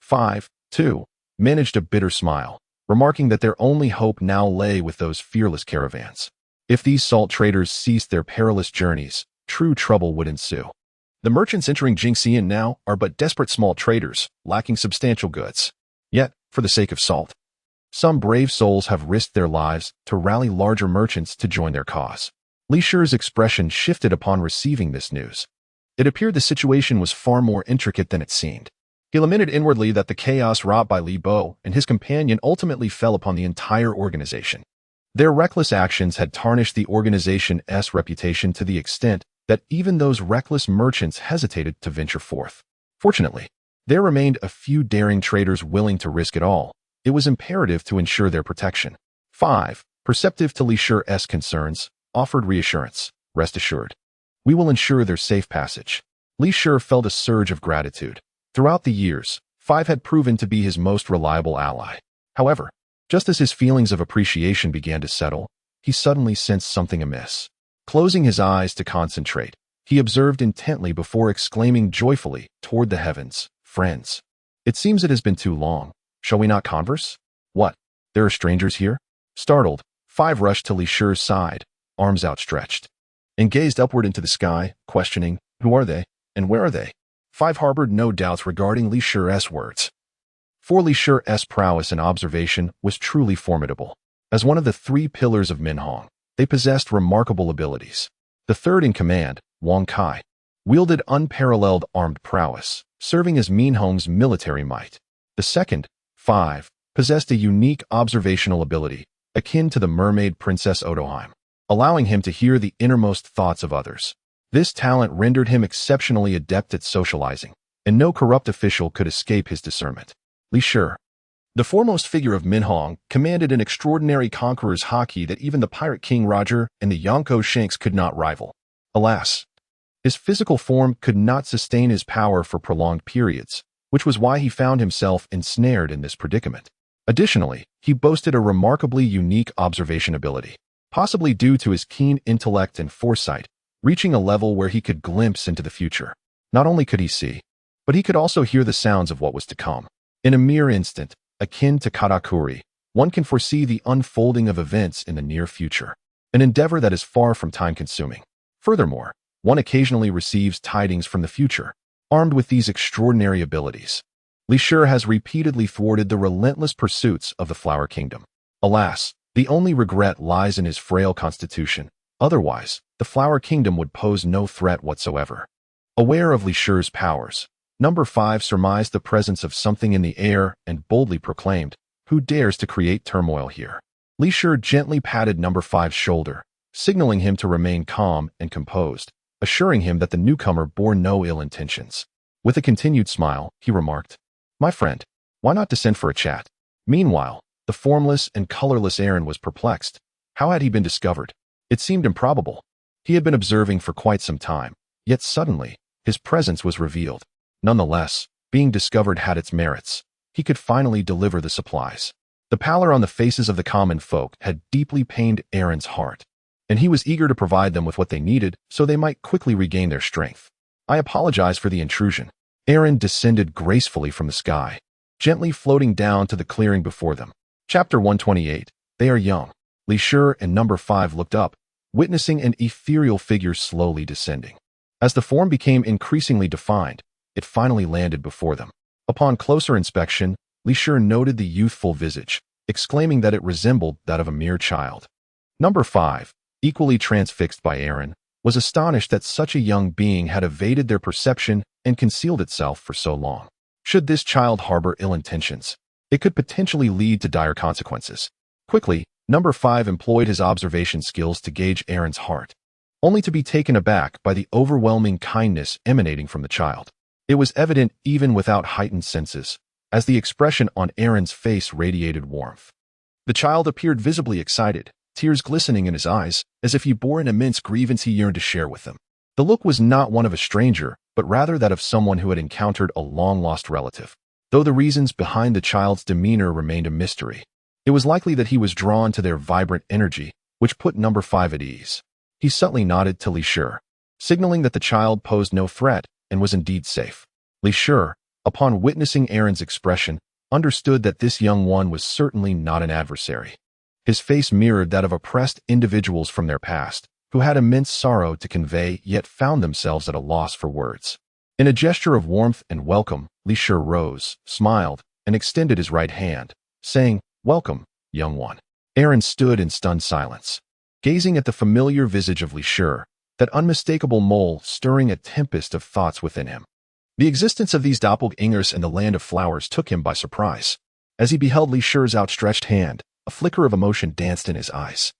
[SPEAKER 1] 5-2 managed a bitter smile, remarking that their only hope now lay with those fearless caravans. If these salt traders ceased their perilous journeys, true trouble would ensue. The merchants entering Jingxian now are but desperate small traders, lacking substantial goods. Yet, for the sake of salt, some brave souls have risked their lives to rally larger merchants to join their cause. Li Shi's expression shifted upon receiving this news. It appeared the situation was far more intricate than it seemed. He lamented inwardly that the chaos wrought by Li Bo and his companion ultimately fell upon the entire organization. Their reckless actions had tarnished the organization's reputation to the extent that even those reckless merchants hesitated to venture forth. Fortunately, there remained a few daring traders willing to risk it all. It was imperative to ensure their protection. 5. Perceptive to Li Shi's concerns, offered reassurance. Rest assured, we will ensure their safe passage. Li Shi felt a surge of gratitude. Throughout the years, 5 had proven to be his most reliable ally. However, just as his feelings of appreciation began to settle, he suddenly sensed something amiss. Closing his eyes to concentrate, he observed intently before exclaiming joyfully toward the heavens, "Friends, it seems it has been too long. Shall we not converse?" "What? There are strangers here?" Startled, 5 rushed to Li Shi's side, arms outstretched, and gazed upward into the sky, questioning, "Who are they, and where are they?" 5 harbored no doubts regarding Li Shi's words. For Li Shi's prowess and observation was truly formidable. As one of the 3 pillars of Minhang, they possessed remarkable abilities. The third in command, Wang Kai, wielded unparalleled armed prowess, serving as Minhang's military might. The second, 5, possessed a unique observational ability, akin to the mermaid Princess Odoheim, allowing him to hear the innermost thoughts of others. This talent rendered him exceptionally adept at socializing, and no corrupt official could escape his discernment. Li Shi, the foremost figure of Minhang, commanded an extraordinary conqueror's haki that even the pirate king Roger and the Yonko Shanks could not rival. Alas, his physical form could not sustain his power for prolonged periods, which was why he found himself ensnared in this predicament. Additionally, he boasted a remarkably unique observation ability, possibly due to his keen intellect and foresight, reaching a level where he could glimpse into the future. Not only could he see, but he could also hear the sounds of what was to come. In a mere instant, akin to karakuri, one can foresee the unfolding of events in the near future, an endeavor that is far from time-consuming. Furthermore, one occasionally receives tidings from the future. Armed with these extraordinary abilities, Li Shi has repeatedly thwarted the relentless pursuits of the Flower Kingdom. Alas, the only regret lies in his frail constitution. Otherwise, the Flower Kingdom would pose no threat whatsoever. Aware of Li Shi's powers, Number 5 surmised the presence of something in the air and boldly proclaimed, "Who dares to create turmoil here?" Li Shi gently patted Number 5's shoulder, signaling him to remain calm and composed, assuring him that the newcomer bore no ill intentions. With a continued smile, he remarked, "My friend, why not descend for a chat?" Meanwhile, the formless and colorless Aaron was perplexed. How had he been discovered? It seemed improbable. He had been observing for quite some time, yet suddenly, his presence was revealed. Nonetheless, being discovered had its merits. He could finally deliver the supplies. The pallor on the faces of the common folk had deeply pained Aaron's heart, and he was eager to provide them with what they needed so they might quickly regain their strength. "I apologize for the intrusion." Aaron descended gracefully from the sky, gently floating down to the clearing before them. Chapter 128. They are young. Li Shi and Number 5 looked up, witnessing an ethereal figure slowly descending. As the form became increasingly defined, it finally landed before them. Upon closer inspection, Li Shi noted the youthful visage, exclaiming that it resembled that of a mere child. Number 5, equally transfixed by Aaron, was astonished that such a young being had evaded their perception and concealed itself for so long. Should this child harbor ill intentions, it could potentially lead to dire consequences. Quickly, Number 5 employed his observation skills to gauge Aaron's heart, only to be taken aback by the overwhelming kindness emanating from the child. It was evident even without heightened senses, as the expression on Aaron's face radiated warmth. The child appeared visibly excited, tears glistening in his eyes, as if he bore an immense grievance he yearned to share with them. The look was not one of a stranger, but rather that of someone who had encountered a long-lost relative. Though the reasons behind the child's demeanor remained a mystery, it was likely that he was drawn to their vibrant energy, which put Number 5 at ease. He subtly nodded to Li Shi, signaling that the child posed no threat and was indeed safe. Li Shi, upon witnessing Aaron's expression, understood that this young one was certainly not an adversary. His face mirrored that of oppressed individuals from their past, who had immense sorrow to convey yet found themselves at a loss for words. In a gesture of warmth and welcome, Li Shi rose, smiled, and extended his right hand, saying, "Welcome, young one." Aaron stood in stunned silence, gazing at the familiar visage of Li Shi, that unmistakable mole stirring a tempest of thoughts within him. The existence of these doppelgangers in the land of flowers took him by surprise. As he beheld Li Shi's outstretched hand, a flicker of emotion danced in his eyes.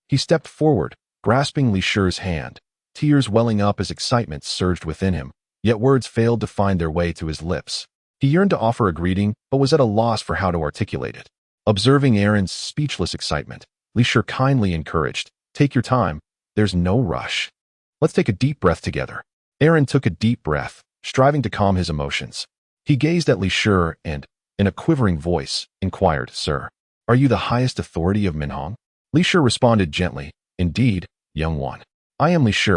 [SPEAKER 1] He stepped forward, grasping Li Shi's hand, tears welling up as excitement surged within him, yet words failed to find their way to his lips. He yearned to offer a greeting, but was at a loss for how to articulate it. Observing Aaron's speechless excitement, Li Shi kindly encouraged, "Take your time, there's no rush. Let's take a deep breath together." Aaron took a deep breath, striving to calm his emotions. He gazed at Li Shi and, in a quivering voice, inquired, "Sir, are you the highest authority of Minhong?" Li Shi responded gently, "Indeed, young one. I am Li Shi,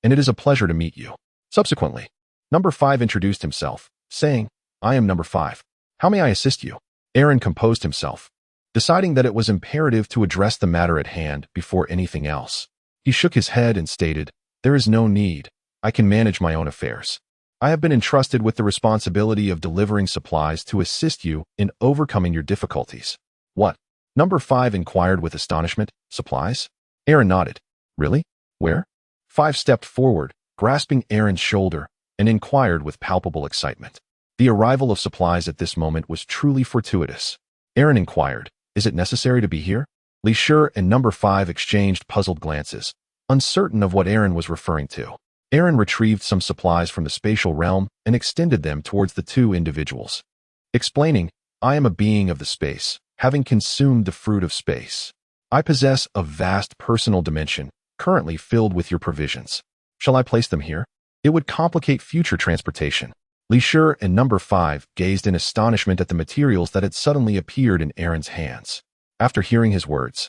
[SPEAKER 1] and it is a pleasure to meet you." Subsequently, Number 5 introduced himself, saying, "I am Number 5. How may I assist you?" Aaron composed himself, deciding that it was imperative to address the matter at hand before anything else. He shook his head and stated, "There is no need. I can manage my own affairs. I have been entrusted with the responsibility of delivering supplies to assist you in overcoming your difficulties." "What?" Number 5 inquired with astonishment. "Supplies?" Aaron nodded. "Really? Where?" 5 stepped forward, grasping Aaron's shoulder, and inquired with palpable excitement. The arrival of supplies at this moment was truly fortuitous. Aaron inquired, "Is it necessary to be here?" Li Shi and Number 5 exchanged puzzled glances, uncertain of what Aaron was referring to. Aaron retrieved some supplies from the spatial realm and extended them towards the two individuals, explaining, "I am a being of the space, having consumed the fruit of space. I possess a vast personal dimension, currently filled with your provisions. Shall I place them here? It would complicate future transportation." Li Shi and Number 5 gazed in astonishment at the materials that had suddenly appeared in Aaron's hands. After hearing his words,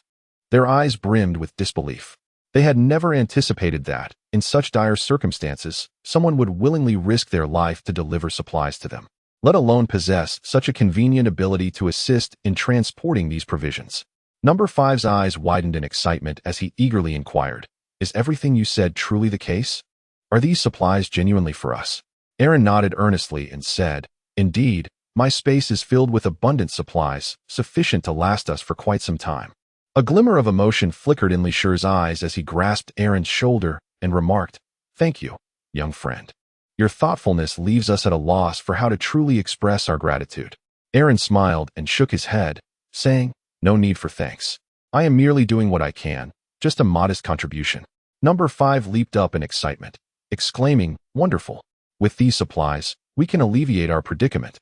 [SPEAKER 1] their eyes brimmed with disbelief. They had never anticipated that, in such dire circumstances, someone would willingly risk their life to deliver supplies to them, let alone possess such a convenient ability to assist in transporting these provisions. Number 5's eyes widened in excitement as he eagerly inquired, "Is everything you said truly the case? Are these supplies genuinely for us?" Aaron nodded earnestly and said, "Indeed, my space is filled with abundant supplies, sufficient to last us for quite some time." A glimmer of emotion flickered in Li Shi's eyes as he grasped Aaron's shoulder and remarked, "Thank you, young friend. Your thoughtfulness leaves us at a loss for how to truly express our gratitude." Aaron smiled and shook his head, saying, "No need for thanks. I am merely doing what I can, just a modest contribution." Number 5 leaped up in excitement, exclaiming, "Wonderful. With these supplies, we can alleviate our predicament."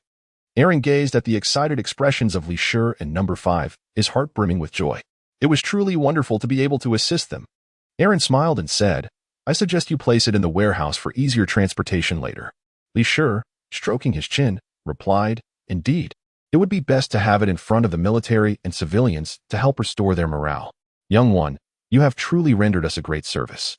[SPEAKER 1] Aaron gazed at the excited expressions of Li Shi and Number 5, his heart brimming with joy. It was truly wonderful to be able to assist them. Aaron smiled and said, "I suggest you place it in the warehouse for easier transportation later." Li Shi, stroking his chin, replied, "Indeed, it would be best to have it in front of the military and civilians to help restore their morale. Young one, you have truly rendered us a great service.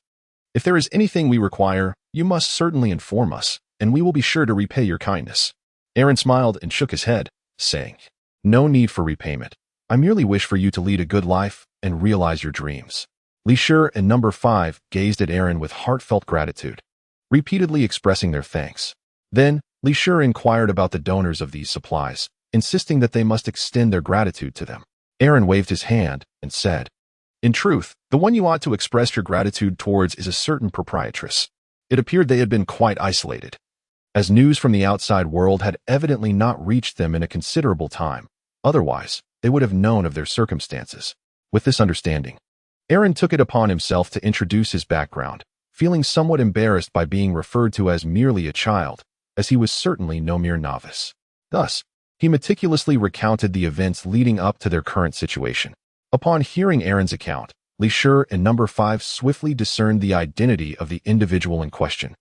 [SPEAKER 1] If there is anything we require, you must certainly inform us, and we will be sure to repay your kindness." Aaron smiled and shook his head, saying, "No need for repayment. I merely wish for you to lead a good life and realize your dreams." Li Shi and Number 5 gazed at Aaron with heartfelt gratitude, repeatedly expressing their thanks. Then, Li Shi inquired about the donors of these supplies, insisting that they must extend their gratitude to them. Aaron waved his hand and said, "In truth, the one you ought to express your gratitude towards is a certain proprietress." It appeared they had been quite isolated, as news from the outside world had evidently not reached them in a considerable time. Otherwise, they would have known of their circumstances. With this understanding, Aaron took it upon himself to introduce his background, feeling somewhat embarrassed by being referred to as merely a child, as he was certainly no mere novice. Thus, he meticulously recounted the events leading up to their current situation. Upon hearing Aaron's account, Li Shi and Number 5 swiftly discerned the identity of the individual in question.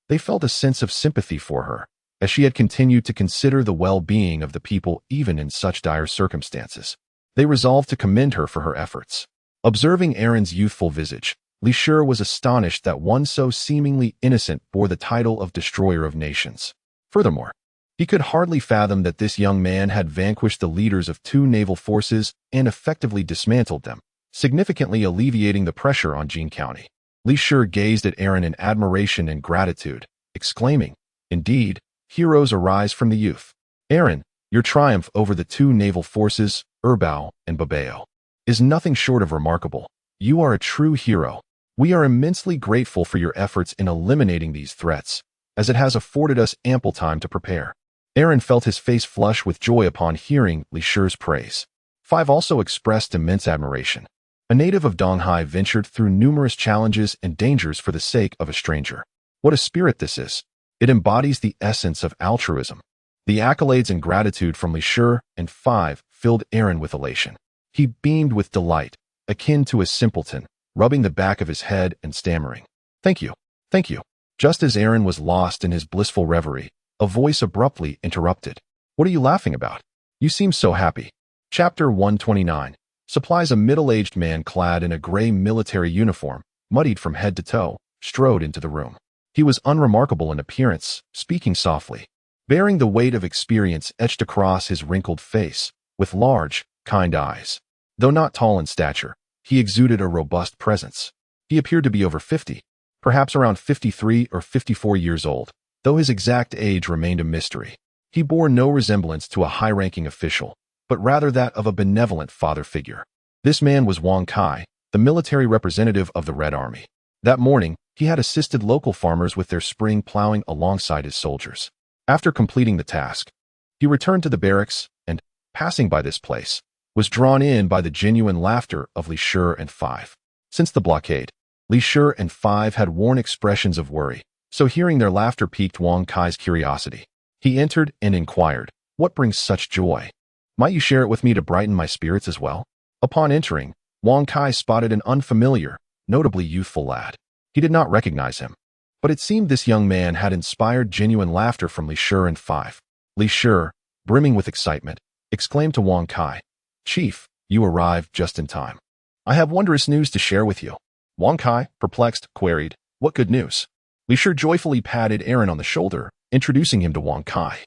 [SPEAKER 1] They felt a sense of sympathy for her, as she had continued to consider the well-being of the people even in such dire circumstances. They resolved to commend her for her efforts. Observing Aaron's youthful visage, Li Shi was astonished that one so seemingly innocent bore the title of Destroyer of Nations. Furthermore, he could hardly fathom that this young man had vanquished the leaders of 2 naval forces and effectively dismantled them, significantly alleviating the pressure on Jean County. Li Shi gazed at Aaron in admiration and gratitude, exclaiming, "Indeed, heroes arise from the youth. Aaron, your triumph over the 2 naval forces, Urbao and Babao, is nothing short of remarkable. You are a true hero. We are immensely grateful for your efforts in eliminating these threats, as it has afforded us ample time to prepare." Aaron felt his face flush with joy upon hearing Li Shi's praise. 5 also expressed immense admiration. A native of Donghai ventured through numerous challenges and dangers for the sake of a stranger. What a spirit this is! It embodies the essence of altruism. The accolades and gratitude from Li Shi and 5 filled Aaron with elation. He beamed with delight, akin to a simpleton, rubbing the back of his head and stammering, "Thank you, thank you." Just as Aaron was lost in his blissful reverie, a voice abruptly interrupted. "What are you laughing about? You seem so happy." Chapter 129 supplies. A middle-aged man clad in a gray military uniform, muddied from head to toe, strode into the room. He was unremarkable in appearance, speaking softly, bearing the weight of experience etched across his wrinkled face, with large, kind eyes. Though not tall in stature, he exuded a robust presence. He appeared to be over 50, perhaps around 53 or 54 years old, though his exact age remained a mystery. He bore no resemblance to a high-ranking official, but rather that of a benevolent father figure. This man was Wang Kai, the military representative of the Red Army. That morning, he had assisted local farmers with their spring plowing alongside his soldiers. After completing the task, he returned to the barracks and, passing by this place, was drawn in by the genuine laughter of Li Shi and 5. Since the blockade, Li Shi and 5 had worn expressions of worry, so hearing their laughter piqued Wang Kai's curiosity. He entered and inquired, "What brings such joy? Might you share it with me to brighten my spirits as well?" Upon entering, Wang Kai spotted an unfamiliar, notably youthful lad. He did not recognize him, but it seemed this young man had inspired genuine laughter from Li Shi and 5. Li Shi, brimming with excitement, exclaimed to Wang Kai, "Chief, you arrived just in time. I have wondrous news to share with you." Wang Kai, perplexed, queried, "What good news?" Li Shi joyfully patted Aaron on the shoulder, introducing him to Wang Kai,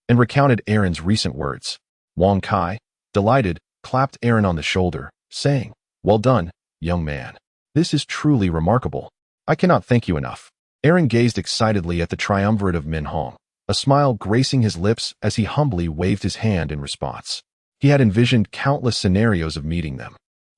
[SPEAKER 1] and recounted Aaron's recent words. Wang Kai, delighted, clapped Aaron on the shoulder, saying, "Well done, young man. This is truly remarkable. I cannot thank you enough." Aaron gazed excitedly at the triumvirate of Min Hong, a smile gracing his lips as he humbly waved his hand in response. He had envisioned countless scenarios of meeting them,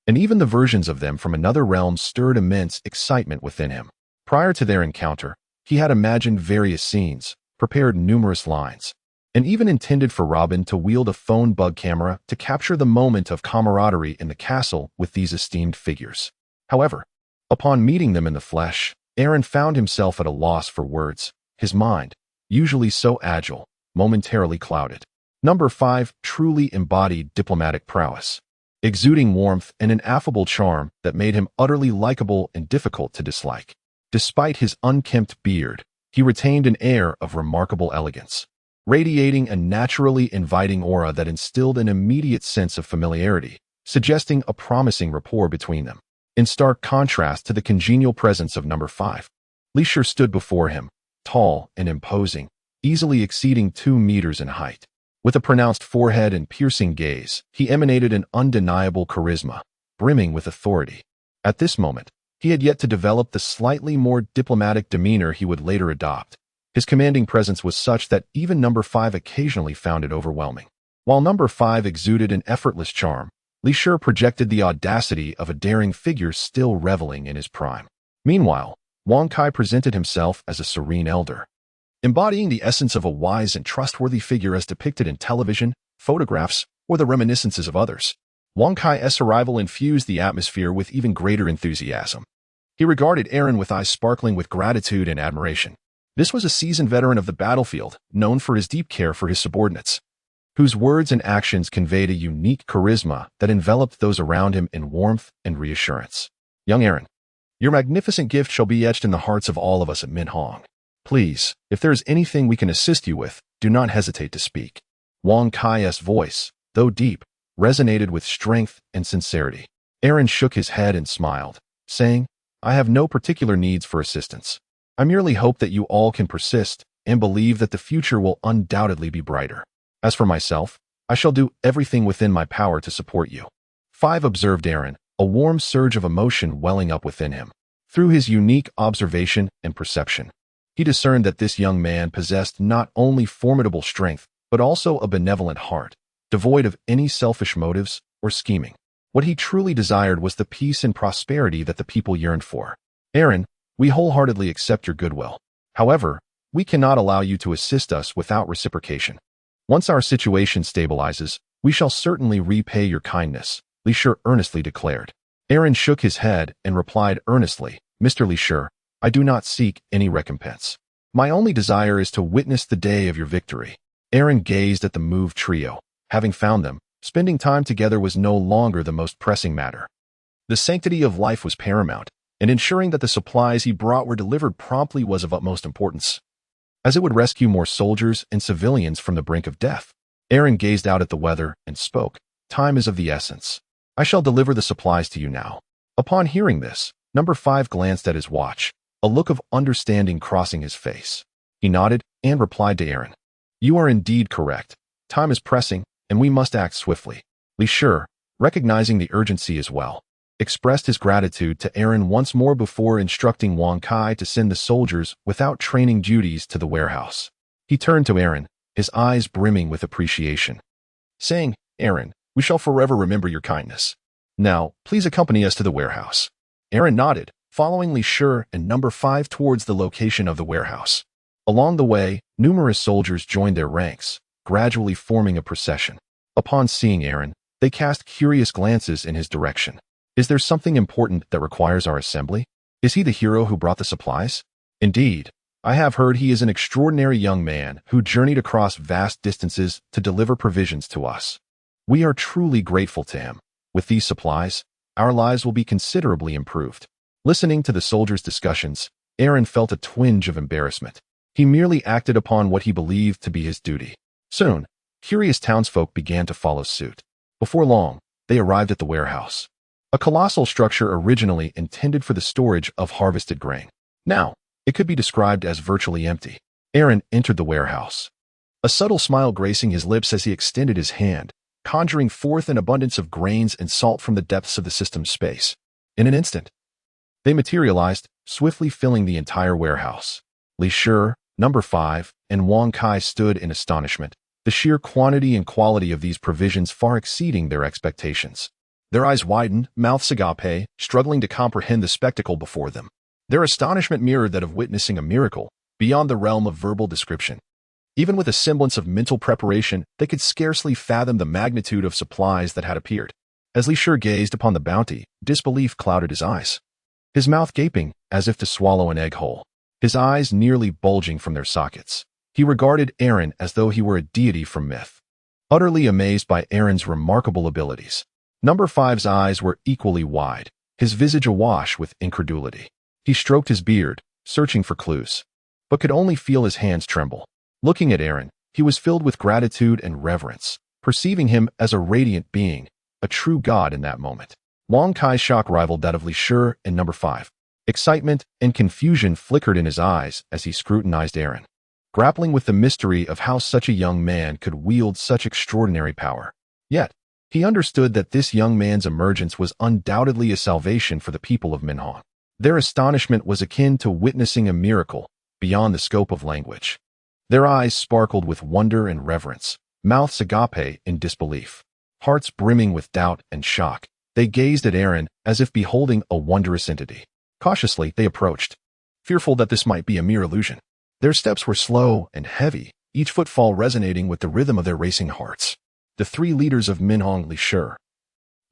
[SPEAKER 1] and even the versions of them from another realm stirred immense excitement within him. Prior to their encounter, he had imagined various scenes, prepared numerous lines, and even intended for Robin to wield a phone bug camera to capture the moment of camaraderie in the castle with these esteemed figures. However, upon meeting them in the flesh, Aaron found himself at a loss for words, his mind, usually so agile, momentarily clouded. Number 5 truly embodied diplomatic prowess, exuding warmth and an affable charm that made him utterly likable and difficult to dislike. Despite his unkempt beard, he retained an air of remarkable elegance, radiating a naturally inviting aura that instilled an immediate sense of familiarity, suggesting a promising rapport between them. In stark contrast to the congenial presence of Number 5, Li Shi stood before him, tall and imposing, easily exceeding 2 meters in height. With a pronounced forehead and piercing gaze, he emanated an undeniable charisma, brimming with authority. At this moment, he had yet to develop the slightly more diplomatic demeanor he would later adopt. His commanding presence was such that even number 5 occasionally found it overwhelming. While number 5 exuded an effortless charm, Li Shi projected the audacity of a daring figure still reveling in his prime. Meanwhile, Wang Kai presented himself as a serene elder, embodying the essence of a wise and trustworthy figure as depicted in television, photographs, or the reminiscences of others. Wang Kai's arrival infused the atmosphere with even greater enthusiasm. He regarded Aaron with eyes sparkling with gratitude and admiration. This was a seasoned veteran of the battlefield, known for his deep care for his subordinates, whose words and actions conveyed a unique charisma that enveloped those around him in warmth and reassurance. Young Aaron, your magnificent gift shall be etched in the hearts of all of us at Minhong. Please, if there is anything we can assist you with, do not hesitate to speak. Wang Kai's voice, though deep, resonated with strength and sincerity. Aaron shook his head and smiled, saying, I have no particular needs for assistance. I merely hope that you all can persist and believe that the future will undoubtedly be brighter. As for myself, I shall do everything within my power to support you. 5 observed Aaron, a warm surge of emotion welling up within him. Through his unique observation and perception, he discerned that this young man possessed not only formidable strength, but also a benevolent heart, devoid of any selfish motives or scheming. What he truly desired was the peace and prosperity that the people yearned for. Aaron, we wholeheartedly accept your goodwill. However, we cannot allow you to assist us without reciprocation. Once our situation stabilizes, we shall certainly repay your kindness, Li Shi earnestly declared. Aaron shook his head and replied earnestly, Mr. Li Shi, I do not seek any recompense. My only desire is to witness the day of your victory. Aaron gazed at the moved trio. Having found them, spending time together was no longer the most pressing matter. The sanctity of life was paramount, and ensuring that the supplies he brought were delivered promptly was of utmost importance, as it would rescue more soldiers and civilians from the brink of death. Aaron gazed out at the weather and spoke, Time is of the essence. I shall deliver the supplies to you now. Upon hearing this, number 5 glanced at his watch, a look of understanding crossing his face. He nodded and replied to Aaron, You are indeed correct. Time is pressing, and we must act swiftly. Li Shi, recognizing the urgency as well, expressed his gratitude to Aaron once more before instructing Wang Kai to send the soldiers without training duties to the warehouse. He turned to Aaron, his eyes brimming with appreciation, saying, Aaron, we shall forever remember your kindness. Now, please accompany us to the warehouse. Aaron nodded, following Li Shi and number 5 towards the location of the warehouse. Along the way, numerous soldiers joined their ranks, gradually forming a procession. Upon seeing Aaron, they cast curious glances in his direction. Is there something important that requires our assembly? Is he the hero who brought the supplies? Indeed, I have heard he is an extraordinary young man who journeyed across vast distances to deliver provisions to us. We are truly grateful to him. With these supplies, our lives will be considerably improved. Listening to the soldiers' discussions, Aaron felt a twinge of embarrassment. He merely acted upon what he believed to be his duty. Soon, curious townsfolk began to follow suit. Before long, they arrived at the warehouse, a colossal structure originally intended for the storage of harvested grain. Now, it could be described as virtually empty. Aaron entered the warehouse, a subtle smile gracing his lips as he extended his hand, conjuring forth an abundance of grains and salt from the depths of the system's space. In an instant, they materialized, swiftly filling the entire warehouse. Li Shi, number 5, and Wang Kai stood in astonishment, the sheer quantity and quality of these provisions far exceeding their expectations. Their eyes widened, mouths agape, struggling to comprehend the spectacle before them. Their astonishment mirrored that of witnessing a miracle, beyond the realm of verbal description. Even with a semblance of mental preparation, they could scarcely fathom the magnitude of supplies that had appeared. As Li Shi gazed upon the bounty, disbelief clouded his eyes, his mouth gaping as if to swallow an egg whole, his eyes nearly bulging from their sockets. He regarded Aaron as though he were a deity from myth. Utterly amazed by Aaron's remarkable abilities, number 5's eyes were equally wide, his visage awash with incredulity. He stroked his beard, searching for clues, but could only feel his hands tremble. Looking at Aaron, he was filled with gratitude and reverence, perceiving him as a radiant being, a true god in that moment. Wang Kai's shock rivaled that of Li Shi and number 5. Excitement and confusion flickered in his eyes as he scrutinized Aaron, grappling with the mystery of how such a young man could wield such extraordinary power. Yet, he understood that this young man's emergence was undoubtedly a salvation for the people of Minhong. Their astonishment was akin to witnessing a miracle, beyond the scope of language. Their eyes sparkled with wonder and reverence, mouths agape in disbelief. Hearts brimming with doubt and shock, they gazed at Aaron as if beholding a wondrous entity. Cautiously, they approached, fearful that this might be a mere illusion. Their steps were slow and heavy, each footfall resonating with the rhythm of their racing hearts. The three leaders of Minhong Li,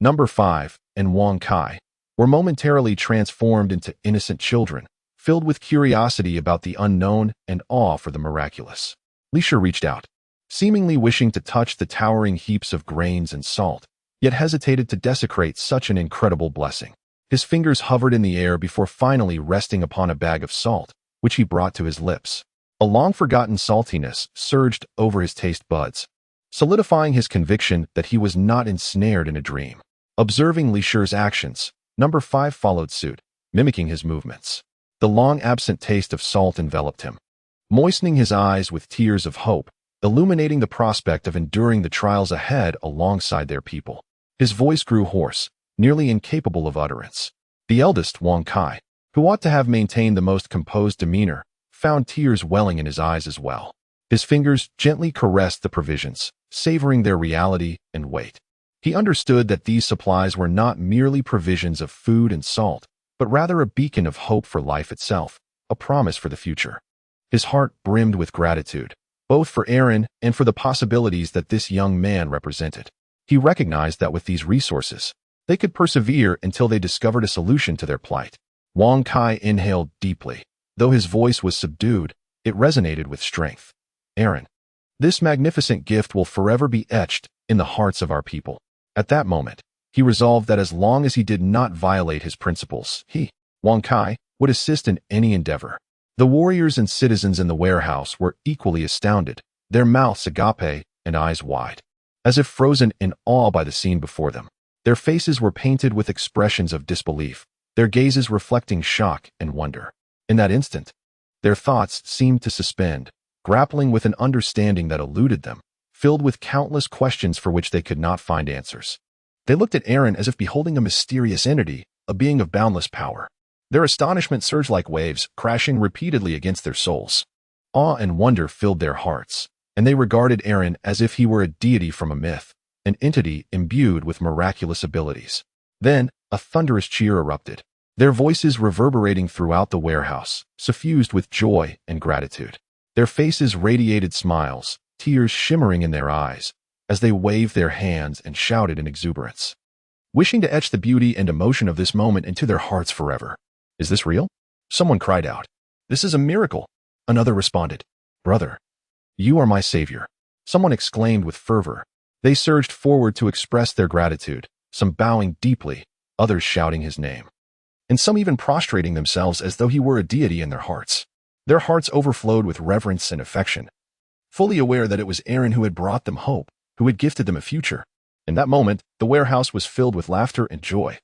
[SPEAKER 1] Number 5, and Wang Kai, were momentarily transformed into innocent children, filled with curiosity about the unknown and awe for the miraculous. Li reached out, seemingly wishing to touch the towering heaps of grains and salt, yet hesitated to desecrate such an incredible blessing. His fingers hovered in the air before finally resting upon a bag of salt, which he brought to his lips. A long-forgotten saltiness surged over his taste buds, solidifying his conviction that he was not ensnared in a dream. Observing Li Shi's actions, Number 5 followed suit, mimicking his movements. The long-absent taste of salt enveloped him, moistening his eyes with tears of hope, illuminating the prospect of enduring the trials ahead alongside their people. His voice grew hoarse, nearly incapable of utterance. The eldest, Wang Kai, who ought to have maintained the most composed demeanor, found tears welling in his eyes as well. His fingers gently caressed the provisions, savoring their reality and weight. He understood that these supplies were not merely provisions of food and salt, but rather a beacon of hope for life itself, a promise for the future. His heart brimmed with gratitude, both for Aaron and for the possibilities that this young man represented. He recognized that with these resources, they could persevere until they discovered a solution to their plight. Wang Kai inhaled deeply. Though his voice was subdued, it resonated with strength. Aaron, this magnificent gift will forever be etched in the hearts of our people. At that moment, he resolved that as long as he did not violate his principles, he, Wang Kai, would assist in any endeavor. The warriors and citizens in the warehouse were equally astounded, their mouths agape and eyes wide, as if frozen in awe by the scene before them. Their faces were painted with expressions of disbelief, their gazes reflecting shock and wonder. In that instant, their thoughts seemed to suspend, grappling with an understanding that eluded them, filled with countless questions for which they could not find answers. They looked at Aaron as if beholding a mysterious entity, a being of boundless power. Their astonishment surged like waves, crashing repeatedly against their souls. Awe and wonder filled their hearts, and they regarded Aaron as if he were a deity from a myth, an entity imbued with miraculous abilities. Then, a thunderous cheer erupted, their voices reverberating throughout the warehouse, suffused with joy and gratitude. Their faces radiated smiles, tears shimmering in their eyes, as they waved their hands and shouted in exuberance, wishing to etch the beauty and emotion of this moment into their hearts forever. Is this real? Someone cried out. This is a miracle. Another responded. Brother, you are my savior. Someone exclaimed with fervor. They surged forward to express their gratitude, some bowing deeply, others shouting his name, and some even prostrating themselves as though he were a deity in their hearts. Their hearts overflowed with reverence and affection, fully aware that it was Aaron who had brought them hope, who had gifted them a future. In that moment, the warehouse was filled with laughter and joy,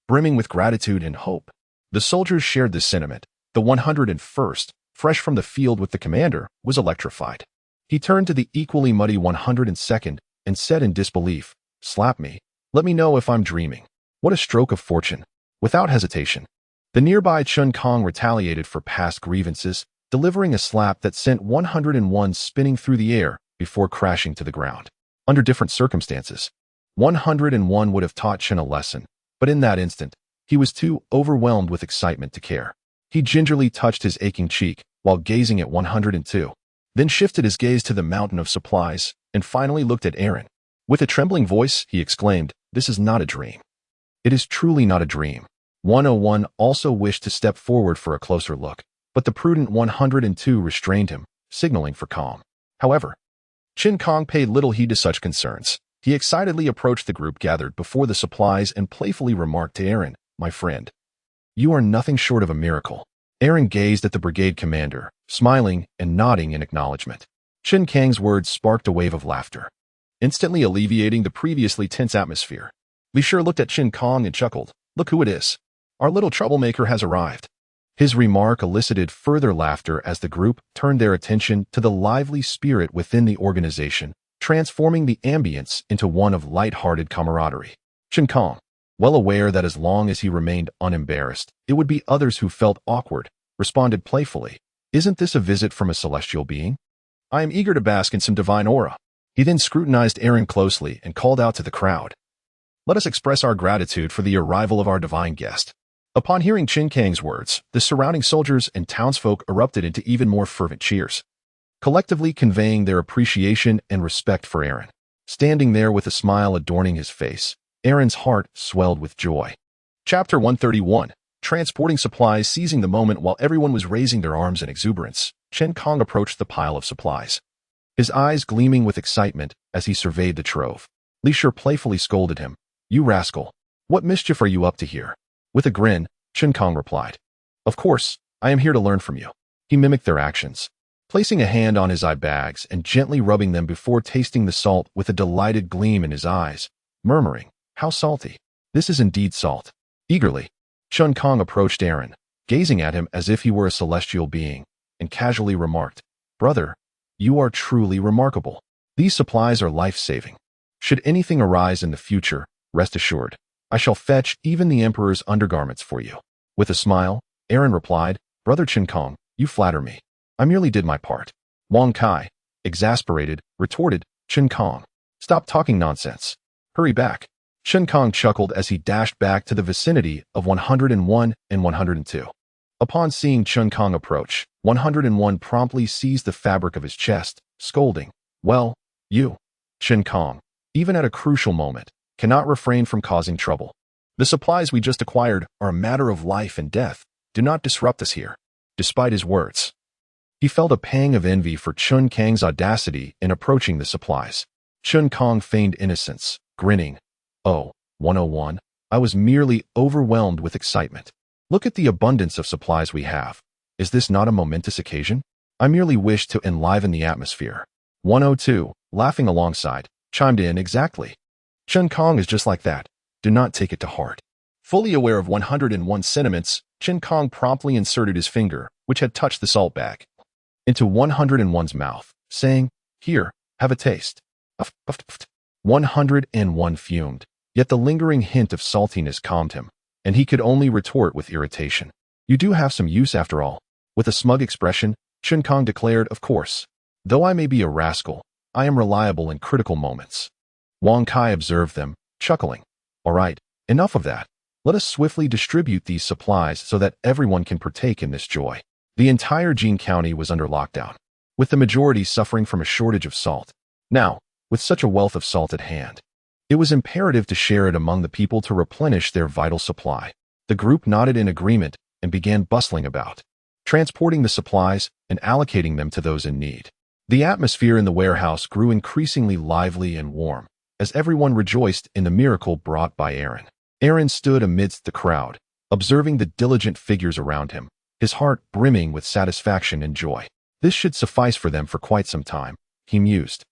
[SPEAKER 1] brimming with gratitude and hope. The soldiers shared this sentiment. The 101st, fresh from the field with the commander, was electrified. He turned to the equally muddy 102nd and said in disbelief, Slap me. Let me know if I'm dreaming. What a stroke of fortune. Without hesitation, the nearby Chun Kong retaliated for past grievances, delivering a slap that sent 101 spinning through the air before crashing to the ground. Under different circumstances, 101 would have taught Chen a lesson, but in that instant, he was too overwhelmed with excitement to care. He gingerly touched his aching cheek while gazing at 102, then shifted his gaze to the mountain of supplies and finally looked at Aaron. With a trembling voice, he exclaimed, This is not a dream. It is truly not a dream. 101 also wished to step forward for a closer look, but the prudent 102 restrained him, signaling for calm. However, Chin Kong paid little heed to such concerns. He excitedly approached the group gathered before the supplies and playfully remarked to Aaron, My friend, you are nothing short of a miracle. Aaron gazed at the brigade commander, smiling and nodding in acknowledgement. Chin Kang's words sparked a wave of laughter, instantly alleviating the previously tense atmosphere. Li Shi looked at Chin Kong and chuckled. Look who it is. Our little troublemaker has arrived. His remark elicited further laughter as the group turned their attention to the lively spirit within the organization, transforming the ambience into one of light-hearted camaraderie. Chin Kong, well aware that as long as he remained unembarrassed, it would be others who felt awkward, responded playfully, Isn't this a visit from a celestial being? I am eager to bask in some divine aura. He then scrutinized Aaron closely and called out to the crowd. Let us express our gratitude for the arrival of our divine guest. Upon hearing Qin Kang's words, the surrounding soldiers and townsfolk erupted into even more fervent cheers, collectively conveying their appreciation and respect for Aaron. Standing there with a smile adorning his face, Aaron's heart swelled with joy. Chapter 131. Transporting supplies. Seizing the moment while everyone was raising their arms in exuberance, Chen Kong approached the pile of supplies, his eyes gleaming with excitement as he surveyed the trove. Li Shi playfully scolded him. You rascal! What mischief are you up to here? With a grin, Chen Kong replied. Of course, I am here to learn from you. He mimicked their actions, placing a hand on his eye bags and gently rubbing them before tasting the salt with a delighted gleam in his eyes, murmuring, How salty! This is indeed salt. Eagerly, Chen Kong approached Aaron, gazing at him as if he were a celestial being, and casually remarked, Brother, you are truly remarkable. These supplies are life-saving. Should anything arise in the future, rest assured, I shall fetch even the Emperor's undergarments for you. With a smile, Aaron replied, Brother Chen Kong, you flatter me. I merely did my part. Wang Kai, exasperated, retorted, Chen Kong, stop talking nonsense. Hurry back. Chen Kong chuckled as he dashed back to the vicinity of 101 and 102. Upon seeing Chen Kong approach, 101 promptly seized the fabric of his chest, scolding, Well, you, Chen Kong, even at a crucial moment, cannot refrain from causing trouble. The supplies we just acquired are a matter of life and death. Do not disrupt us here. Despite his words, he felt a pang of envy for Chen Kang's audacity in approaching the supplies. Chen Kong feigned innocence, grinning. Oh, 101, I was merely overwhelmed with excitement. Look at the abundance of supplies we have. Is this not a momentous occasion? I merely wish to enliven the atmosphere. 102, laughing alongside, chimed in exactly. Chen Kong is just like that. Do not take it to heart. Fully aware of 101's sentiments, Chen Kong promptly inserted his finger, which had touched the salt bag, into 101's mouth, saying, Here, have a taste. 101 fumed, yet the lingering hint of saltiness calmed him, and he could only retort with irritation. You do have some use after all. With a smug expression, Chen Kong declared, Of course. Though I may be a rascal, I am reliable in critical moments. Wang Kai observed them, chuckling. All right, enough of that. Let us swiftly distribute these supplies so that everyone can partake in this joy. The entire Jing County was under lockdown, with the majority suffering from a shortage of salt. Now, with such a wealth of salt at hand, it was imperative to share it among the people to replenish their vital supply. The group nodded in agreement and began bustling about, transporting the supplies and allocating them to those in need. The atmosphere in the warehouse grew increasingly lively and warm, as everyone rejoiced in the miracle brought by Aaron. Aaron stood amidst the crowd, observing the diligent figures around him, his heart brimming with satisfaction and joy. This should suffice for them for quite some time, he mused,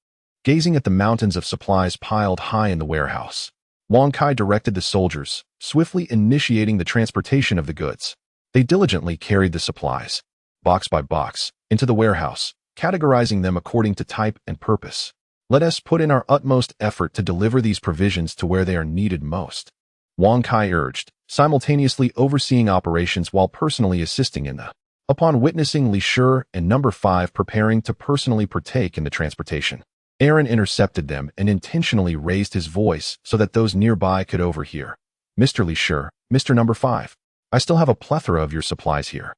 [SPEAKER 1] gazing at the mountains of supplies piled high in the warehouse. Wang Kai directed the soldiers, swiftly initiating the transportation of the goods. They diligently carried the supplies, box by box, into the warehouse, categorizing them according to type and purpose. Let us put in our utmost effort to deliver these provisions to where they are needed most, Wang Kai urged, simultaneously overseeing operations while personally assisting in them. Upon witnessing Li Shi and Number 5 preparing to personally partake in the transportation, Aaron intercepted them and intentionally raised his voice so that those nearby could overhear. Mr. Li Shi, Mr. Number 5, I still have a plethora of your supplies here.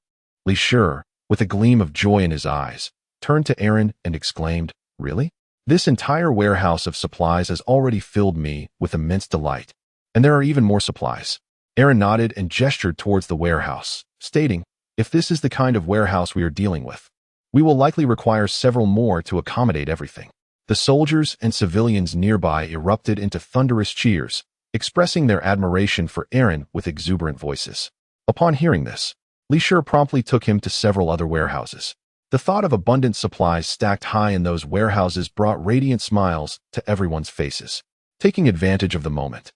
[SPEAKER 1] Li Shi, with a gleam of joy in his eyes, turned to Aaron and exclaimed, Really? This entire warehouse of supplies has already filled me with immense delight. And there are even more supplies. Aaron nodded and gestured towards the warehouse, stating, If this is the kind of warehouse we are dealing with, we will likely require several more to accommodate everything. The soldiers and civilians nearby erupted into thunderous cheers, expressing their admiration for Aaron with exuberant voices. Upon hearing this, Li Shi promptly took him to several other warehouses. The thought of abundant supplies stacked high in those warehouses brought radiant smiles to everyone's faces. Taking advantage of the moment,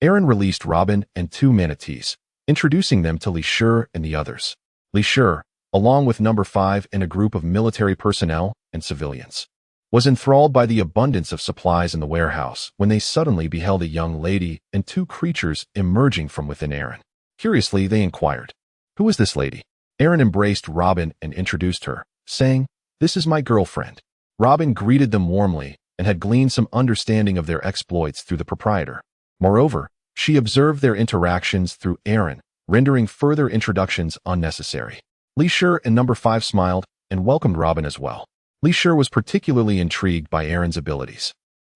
[SPEAKER 1] Aaron released Robin and 2 manatees, introducing them to Li Shi and the others. Li Shi, along with Number 5 and a group of military personnel and civilians, was enthralled by the abundance of supplies in the warehouse when they suddenly beheld a young lady and 2 creatures emerging from within Aaron. Curiously, they inquired, Who is this lady? Aaron embraced Robin and introduced her, saying, "This is my girlfriend." Robin greeted them warmly and had gleaned some understanding of their exploits through the proprietor. Moreover, she observed their interactions through Aaron, rendering further introductions unnecessary. Li Shi and Number 5 smiled and welcomed Robin as well. Li Shi was particularly intrigued by Aaron's abilities.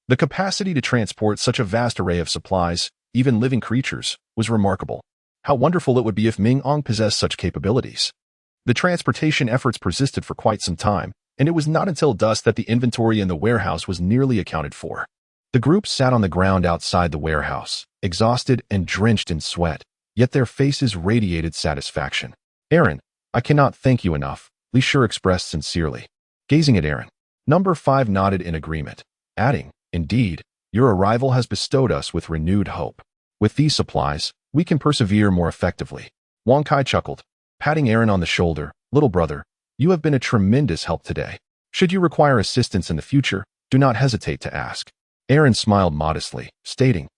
[SPEAKER 1] The capacity to transport such a vast array of supplies, even living creatures, was remarkable. How wonderful it would be if Ming-Ong possessed such capabilities. The transportation efforts persisted for quite some time, and it was not until dusk that the inventory in the warehouse was nearly accounted for. The group sat on the ground outside the warehouse, exhausted and drenched in sweat, yet their faces radiated satisfaction. "Aaron, I cannot thank you enough," Li Shi expressed sincerely. Gazing at Aaron, Number 5 nodded in agreement, adding, "Indeed, your arrival has bestowed us with renewed hope. With these supplies, we can persevere more effectively." Wang Kai chuckled, patting Aaron on the shoulder. "Little brother, you have been a tremendous help today. Should you require assistance in the future, do not hesitate to ask." Aaron smiled modestly, stating,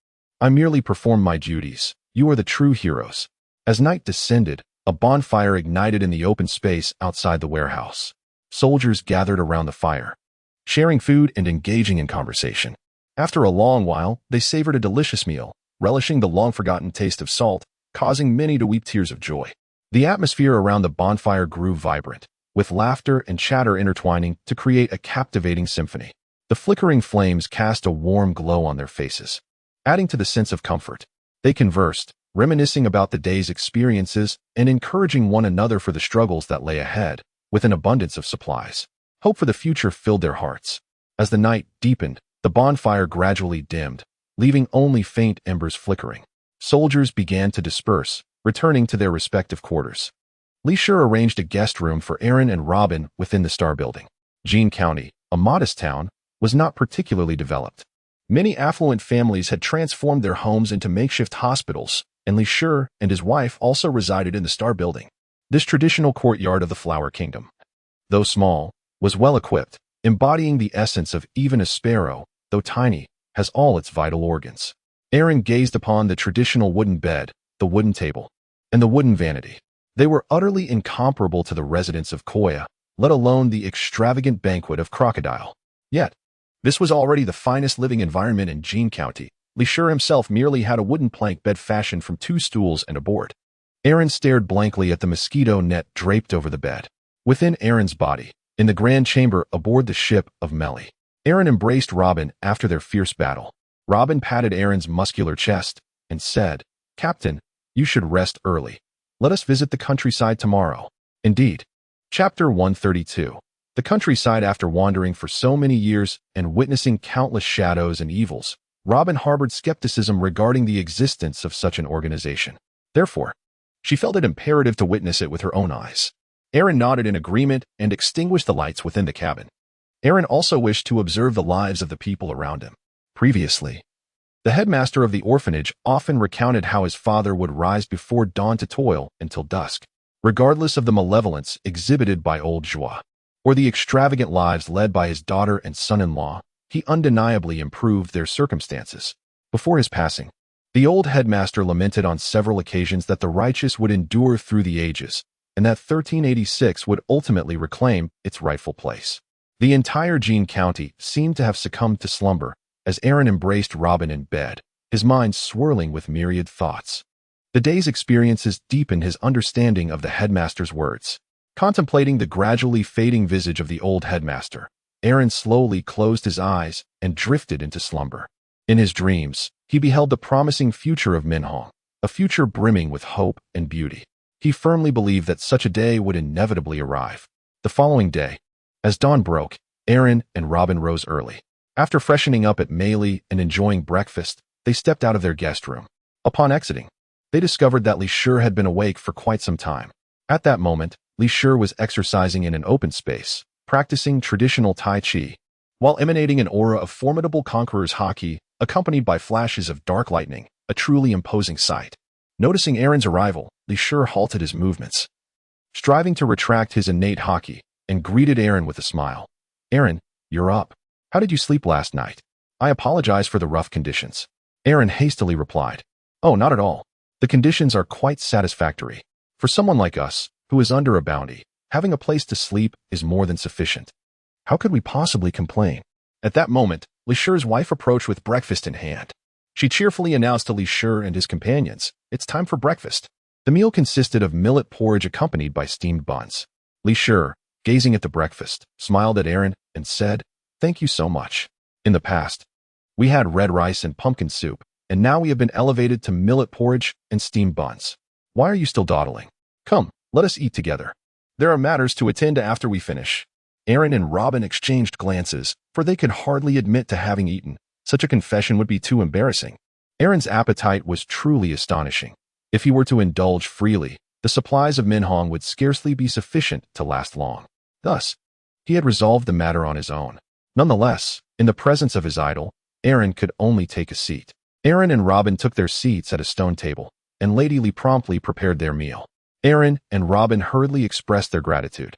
[SPEAKER 1] "I merely perform my duties. You are the true heroes." As night descended, a bonfire ignited in the open space outside the warehouse. Soldiers gathered around the fire, sharing food and engaging in conversation. After a long while, they savored a delicious meal, relishing the long-forgotten taste of salt, causing many to weep tears of joy. The atmosphere around the bonfire grew vibrant, with laughter and chatter intertwining to create a captivating symphony. The flickering flames cast a warm glow on their faces, adding to the sense of comfort. They conversed, reminiscing about the day's experiences and encouraging one another for the struggles that lay ahead, with an abundance of supplies. Hope for the future filled their hearts. As the night deepened, the bonfire gradually dimmed, leaving only faint embers flickering. Soldiers began to disperse, returning to their respective quarters. Li Shi arranged a guest room for Aaron and Robin within the Star Building. Jean County, a modest town, was not particularly developed. Many affluent families had transformed their homes into makeshift hospitals, and Li Shi and his wife also resided in the Star Building. This traditional courtyard of the Flower Kingdom, though small, was well equipped, embodying the essence of even a sparrow, though tiny, has all its vital organs. Aaron gazed upon the traditional wooden bed, the wooden table, and the wooden vanity. They were utterly incomparable to the residents of Koya, let alone the extravagant banquet of Crocodile. Yet, this was already the finest living environment in Jean County. Li Shi himself merely had a wooden plank bed fashioned from 2 stools and a board. Aaron stared blankly at the mosquito net draped over the bed. Within Aaron's body, in the grand chamber aboard the ship of Melly, Aaron embraced Robin after their fierce battle. Robin patted Aaron's muscular chest and said, "Captain, you should rest early. Let us visit the countryside tomorrow." Indeed. Chapter 132. The countryside. After wandering for so many years and witnessing countless shadows and evils, Robin harbored skepticism regarding the existence of such an organization. Therefore, she felt it imperative to witness it with her own eyes. Aaron nodded in agreement and extinguished the lights within the cabin. Aaron also wished to observe the lives of the people around him. Previously, the headmaster of the orphanage often recounted how his father would rise before dawn to toil until dusk, regardless of the malevolence exhibited by old Joie, or the extravagant lives led by his daughter and son-in-law. He undeniably improved their circumstances. Before his passing, the old headmaster lamented on several occasions that the righteous would endure through the ages, and that 1386 would ultimately reclaim its rightful place. The entire Jean County seemed to have succumbed to slumber as Aaron embraced Robin in bed, his mind swirling with myriad thoughts. The day's experiences deepened his understanding of the headmaster's words. Contemplating the gradually fading visage of the old headmaster, Aaron slowly closed his eyes and drifted into slumber. In his dreams, he beheld the promising future of Minhong, a future brimming with hope and beauty. He firmly believed that such a day would inevitably arrive. The following day, as dawn broke, Aaron and Robin rose early. After freshening up at Meili and enjoying breakfast, they stepped out of their guest room. Upon exiting, they discovered that Li Shi had been awake for quite some time. At that moment, Li Shi was exercising in an open space, practicing traditional Tai Chi, while emanating an aura of formidable conqueror's haki, accompanied by flashes of dark lightning, a truly imposing sight. Noticing Aaron's arrival, Li Shi halted his movements, striving to retract his innate haki, and greeted Aaron with a smile. "Aaron, you're up. How did you sleep last night? I apologize for the rough conditions." Aaron hastily replied, "Oh, not at all. The conditions are quite satisfactory. For someone like us, who is under a bounty. Having a place to sleep is more than sufficient. How could we possibly complain? At that moment, Li Shi's wife approached with breakfast in hand. She cheerfully announced to Li Shi and his companions, "It's time for breakfast." The meal consisted of millet porridge accompanied by steamed buns. Li Shi, gazing at the breakfast, smiled at Aaron and said, "Thank you so much. In the past, we had red rice and pumpkin soup, and now we have been elevated to millet porridge and steamed buns. Why are you still dawdling? Come, let us eat together. There are matters to attend to after we finish." Aaron and Robin exchanged glances, for they could hardly admit to having eaten. Such a confession would be too embarrassing. Aaron's appetite was truly astonishing. If he were to indulge freely, the supplies of Minhong would scarcely be sufficient to last long. Thus, he had resolved the matter on his own. Nonetheless, in the presence of his idol, Aaron could only take a seat. Aaron and Robin took their seats at a stone table, and Lady Li promptly prepared their meal. Aaron and Robin hurriedly expressed their gratitude.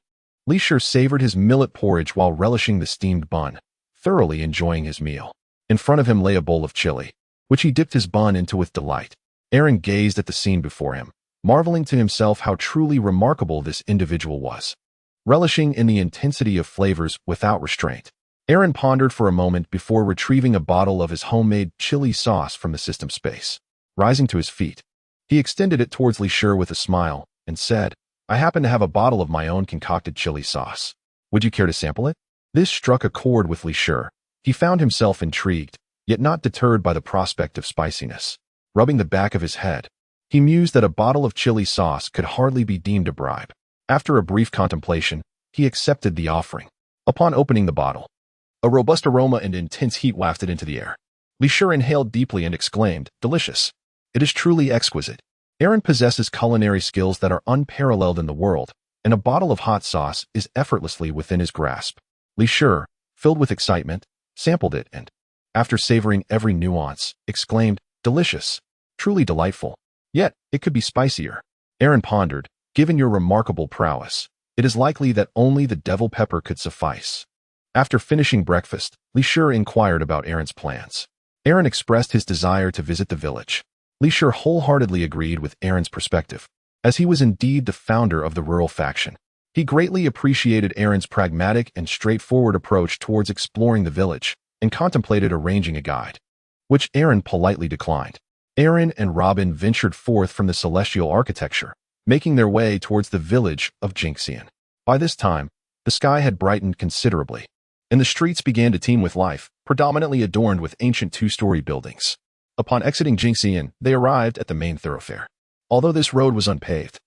[SPEAKER 1] Li Shi savored his millet porridge while relishing the steamed bun, thoroughly enjoying his meal. In front of him lay a bowl of chili, which he dipped his bun into with delight. Aaron gazed at the scene before him, marveling to himself how truly remarkable this individual was, relishing in the intensity of flavors without restraint. Aaron pondered for a moment before retrieving a bottle of his homemade chili sauce from the system space. Rising to his feet, he extended it towards Li Shi with a smile and said, "I happen to have a bottle of my own concocted chili sauce. Would you care to sample it?" This struck a chord with Li Shi. He found himself intrigued, yet not deterred by the prospect of spiciness. Rubbing the back of his head, he mused that a bottle of chili sauce could hardly be deemed a bribe. After a brief contemplation, he accepted the offering. Upon opening the bottle, a robust aroma and intense heat wafted into the air. Li Shi inhaled deeply and exclaimed, "Delicious. It is truly exquisite." Aaron possesses culinary skills that are unparalleled in the world, and a bottle of hot sauce is effortlessly within his grasp. Li Shi, filled with excitement, sampled it and, after savoring every nuance, exclaimed, "Delicious. Truly delightful. Yet, it could be spicier." Aaron pondered, "Given your remarkable prowess, it is likely that only the devil pepper could suffice." After finishing breakfast, Li Shi inquired about Aaron's plans. Aaron expressed his desire to visit the village. Li Shi wholeheartedly agreed with Aaron's perspective, as he was indeed the founder of the rural faction. He greatly appreciated Aaron's pragmatic and straightforward approach towards exploring the village, and contemplated arranging a guide, which Aaron politely declined. Aaron and Robin ventured forth from the celestial architecture, making their way towards the village of Jingxian. By this time, the sky had brightened considerably, and the streets began to teem with life, predominantly adorned with ancient two-story buildings. Upon exiting Jingxian, they arrived at the main thoroughfare. Although this road was unpaved,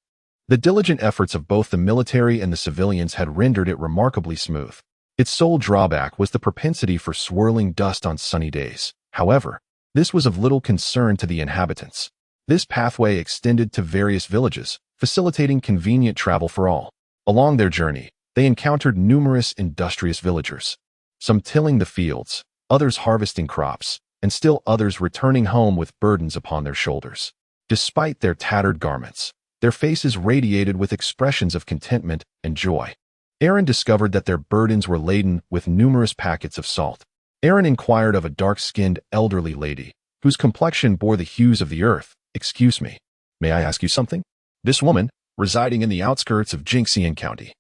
[SPEAKER 1] the diligent efforts of both the military and the civilians had rendered it remarkably smooth. Its sole drawback was the propensity for swirling dust on sunny days. However, this was of little concern to the inhabitants. This pathway extended to various villages, facilitating convenient travel for all. Along their journey, they encountered numerous industrious villagers, some tilling the fields, others harvesting crops, and still others returning home with burdens upon their shoulders. Despite their tattered garments, their faces radiated with expressions of contentment and joy. Aaron discovered that their burdens were laden with numerous packets of salt. Aaron inquired of a dark-skinned elderly lady, whose complexion bore the hues of the earth, "Excuse me, may I ask you something?" This woman, residing in the outskirts of Jingxian County,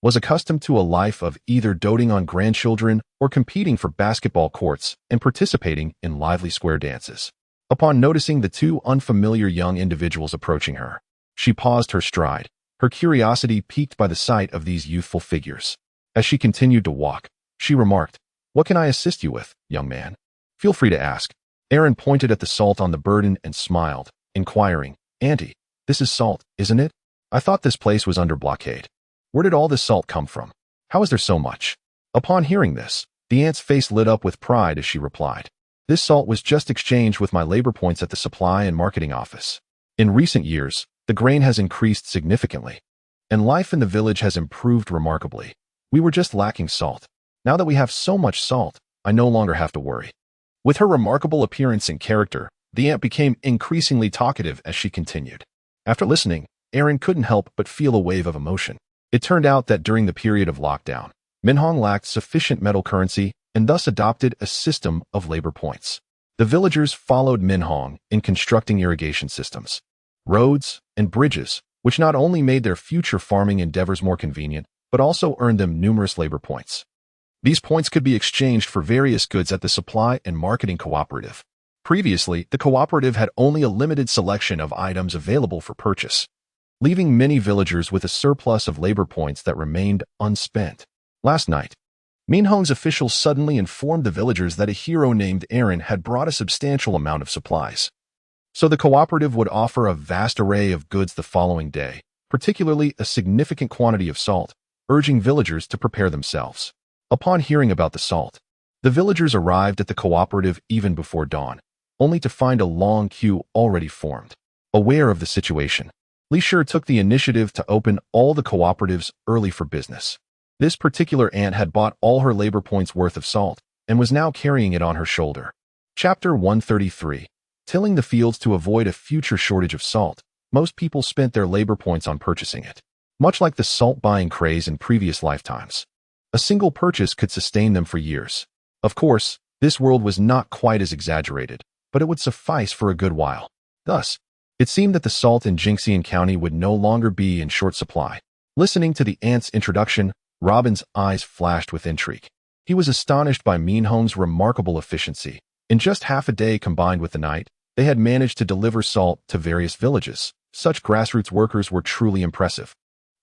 [SPEAKER 1] was accustomed to a life of either doting on grandchildren or competing for basketball courts and participating in lively square dances. Upon noticing the two unfamiliar young individuals approaching her, she paused her stride, her curiosity piqued by the sight of these youthful figures. As she continued to walk, she remarked, "What can I assist you with, young man? Feel free to ask." Aaron pointed at the salt on the burden and smiled, inquiring, "Auntie, this is salt, isn't it? I thought this place was under blockade. Where did all this salt come from? How is there so much?" Upon hearing this, the aunt's face lit up with pride as she replied, "This salt was just exchanged with my labor points at the supply and marketing office. In recent years, the grain has increased significantly, and life in the village has improved remarkably. We were just lacking salt. Now that we have so much salt, I no longer have to worry." With her remarkable appearance and character, the aunt became increasingly talkative as she continued. After listening, Aaron couldn't help but feel a wave of emotion. It turned out that during the period of lockdown, Minhong lacked sufficient metal currency and thus adopted a system of labor points. The villagers followed Minhong in constructing irrigation systems, roads, and bridges, which not only made their future farming endeavors more convenient, but also earned them numerous labor points. These points could be exchanged for various goods at the supply and marketing cooperative. Previously, the cooperative had only a limited selection of items available for purchase, leaving many villagers with a surplus of labor points that remained unspent. Last night, Minhong's officials suddenly informed the villagers that a hero named Aaron had brought a substantial amount of supplies. So the cooperative would offer a vast array of goods the following day, particularly a significant quantity of salt, urging villagers to prepare themselves. Upon hearing about the salt, the villagers arrived at the cooperative even before dawn, only to find a long queue already formed. Aware of the situation, Li Shi took the initiative to open all the cooperatives early for business. This particular aunt had bought all her labor points worth of salt and was now carrying it on her shoulder. Chapter 133. Tilling the fields to avoid a future shortage of salt. Most people spent their labor points on purchasing it. Much like the salt buying craze in previous lifetimes, a single purchase could sustain them for years. Of course, this world was not quite as exaggerated, but it would suffice for a good while. Thus, it seemed that the salt in Jingxian County would no longer be in short supply. Listening to the aunt's introduction, Robin's eyes flashed with intrigue. He was astonished by Minhong's remarkable efficiency. In just half a day combined with the night, they had managed to deliver salt to various villages. Such grassroots workers were truly impressive.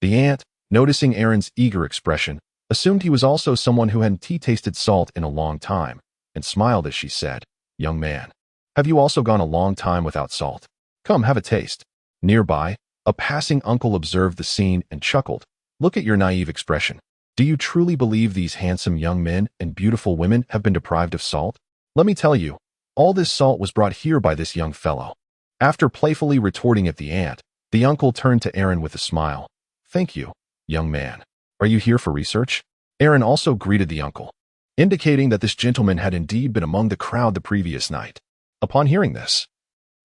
[SPEAKER 1] The aunt, noticing Aaron's eager expression, assumed he was also someone who hadn't tasted salt in a long time, and smiled as she said, "Young man, have you also gone a long time without salt? Come, have a taste." Nearby, a passing uncle observed the scene and chuckled. "Look at your naive expression. Do you truly believe these handsome young men and beautiful women have been deprived of salt? Let me tell you, all this salt was brought here by this young fellow." After playfully retorting at the aunt, the uncle turned to Aaron with a smile. "Thank you, young man. Are you here for research?" Aaron also greeted the uncle, indicating that this gentleman had indeed been among the crowd the previous night. Upon hearing this,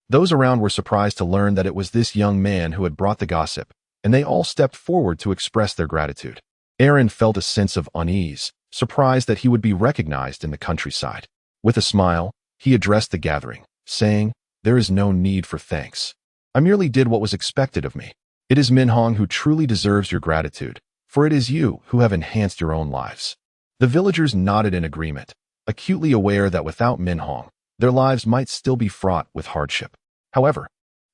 [SPEAKER 1] those around were surprised to learn that it was this young man who had brought the gossip, and they all stepped forward to express their gratitude. Aaron felt a sense of unease, surprised that he would be recognized in the countryside. With a smile, he addressed the gathering, saying, "There is no need for thanks. I merely did what was expected of me. It is Minhong who truly deserves your gratitude, for it is you who have enhanced your own lives." The villagers nodded in agreement, acutely aware that without Minhong, their lives might still be fraught with hardship. However,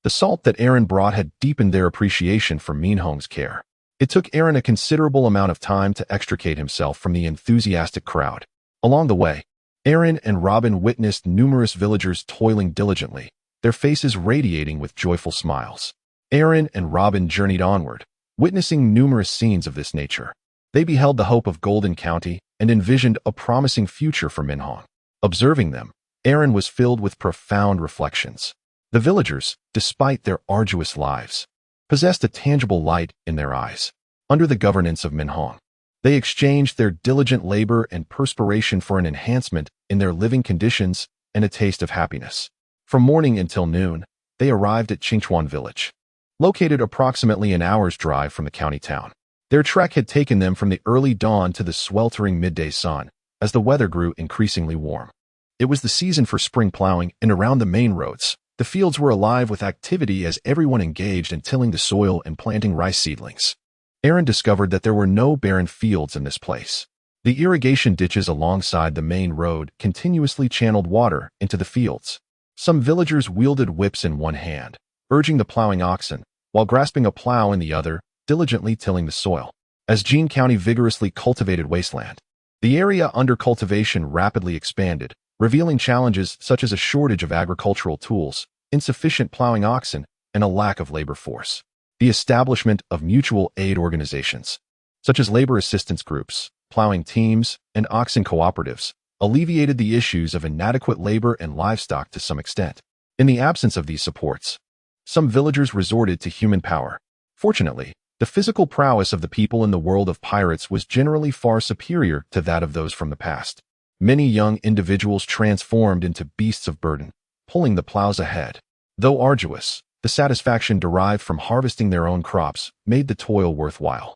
[SPEAKER 1] the salt that Aaron brought had deepened their appreciation for Minhong's care. It took Aaron a considerable amount of time to extricate himself from the enthusiastic crowd. Along the way, Aaron and Robin witnessed numerous villagers toiling diligently, their faces radiating with joyful smiles. Aaron and Robin journeyed onward, witnessing numerous scenes of this nature. They beheld the hope of Golden County and envisioned a promising future for Minhong. Observing them, Aaron was filled with profound reflections. The villagers, despite their arduous lives, possessed a tangible light in their eyes. Under the governance of Minhong, they exchanged their diligent labor and perspiration for an enhancement in their living conditions and a taste of happiness. From morning until noon, they arrived at Qingchuan village, located approximately an hour's drive from the county town. Their trek had taken them from the early dawn to the sweltering midday sun, as the weather grew increasingly warm. It was the season for spring plowing, and around the main roads, the fields were alive with activity as everyone engaged in tilling the soil and planting rice seedlings. Aaron discovered that there were no barren fields in this place. The irrigation ditches alongside the main road continuously channeled water into the fields. Some villagers wielded whips in one hand, urging the plowing oxen, while grasping a plow in the other, diligently tilling the soil. As Jing County vigorously cultivated wasteland, the area under cultivation rapidly expanded, revealing challenges such as a shortage of agricultural tools, insufficient plowing oxen, and a lack of labor force. The establishment of mutual aid organizations, such as labor assistance groups, plowing teams, and oxen cooperatives, alleviated the issues of inadequate labor and livestock to some extent. In the absence of these supports, some villagers resorted to human power. Fortunately, the physical prowess of the people in the world of pirates was generally far superior to that of those from the past. Many young individuals transformed into beasts of burden, pulling the plows ahead. Though arduous, the satisfaction derived from harvesting their own crops made the toil worthwhile.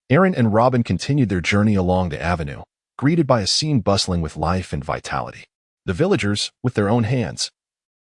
[SPEAKER 1] Aaron and Robin continued their journey along the avenue, greeted by a scene bustling with life and vitality. The villagers, with their own hands,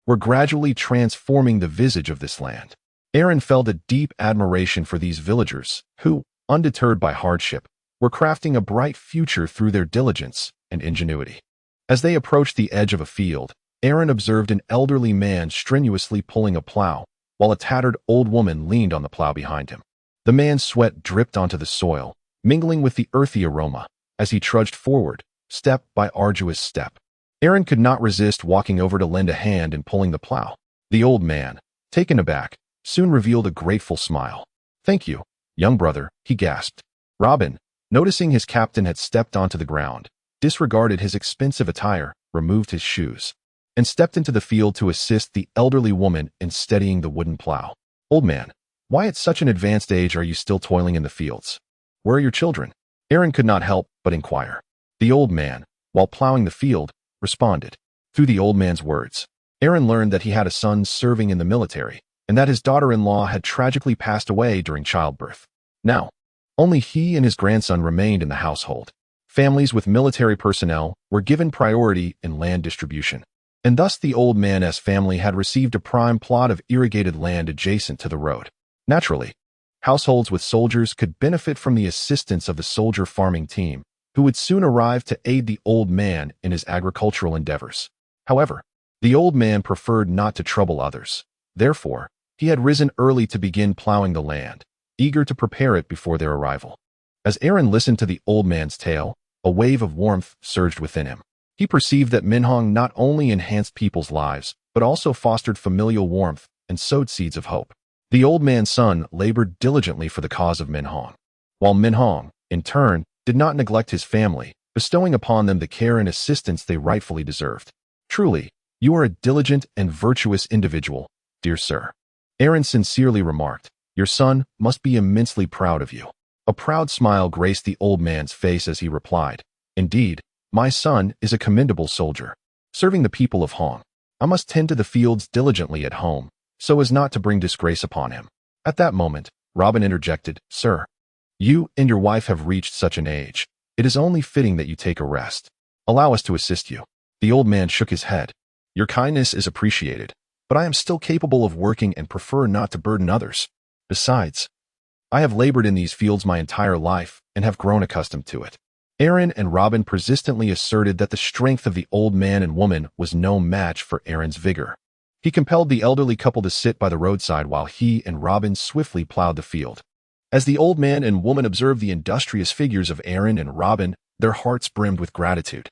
[SPEAKER 1] were gradually transforming the visage of this land. Aaron felt a deep admiration for these villagers who, undeterred by hardship, were crafting a bright future through their diligence and ingenuity. As they approached the edge of a field, Aaron observed an elderly man strenuously pulling a plow, while a tattered old woman leaned on the plow behind him. The man's sweat dripped onto the soil, mingling with the earthy aroma, as he trudged forward, step by arduous step. Aaron could not resist walking over to lend a hand in pulling the plow. The old man, taken aback, soon revealed a grateful smile. "Thank you, young brother," he gasped. Robin, noticing his captain had stepped onto the ground, disregarded his expensive attire, removed his shoes, and stepped into the field to assist the elderly woman in steadying the wooden plow. "Old man, why at such an advanced age are you still toiling in the fields? Where are your children?" Aaron could not help but inquire. The old man, while plowing the field, responded. Through the old man's words, Aaron learned that he had a son serving in the military, and that his daughter-in-law had tragically passed away during childbirth. Now, only he and his grandson remained in the household. Families with military personnel were given priority in land distribution, and thus the old man's family had received a prime plot of irrigated land adjacent to the road. Naturally, households with soldiers could benefit from the assistance of the soldier farming team, who would soon arrive to aid the old man in his agricultural endeavors. However, the old man preferred not to trouble others. Therefore, he had risen early to begin plowing the land, eager to prepare it before their arrival. As Aaron listened to the old man's tale, a wave of warmth surged within him. He perceived that Minhong not only enhanced people's lives, but also fostered familial warmth and sowed seeds of hope. The old man's son labored diligently for the cause of Minhong, while Minhong, in turn, did not neglect his family, bestowing upon them the care and assistance they rightfully deserved. "Truly, you are a diligent and virtuous individual, dear sir," Aaron sincerely remarked. "Your son must be immensely proud of you." A proud smile graced the old man's face as he replied, "Indeed, my son is a commendable soldier, serving the people of Hong. I must tend to the fields diligently at home, so as not to bring disgrace upon him." At that moment, Robin interjected, "Sir, you and your wife have reached such an age. It is only fitting that you take a rest. Allow us to assist you." The old man shook his head. "Your kindness is appreciated, but I am still capable of working and prefer not to burden others. Besides, I have labored in these fields my entire life and have grown accustomed to it." Aaron and Robin persistently asserted that the strength of the old man and woman was no match for Aaron's vigor. He compelled the elderly couple to sit by the roadside while he and Robin swiftly plowed the field. As the old man and woman observed the industrious figures of Aaron and Robin, their hearts brimmed with gratitude.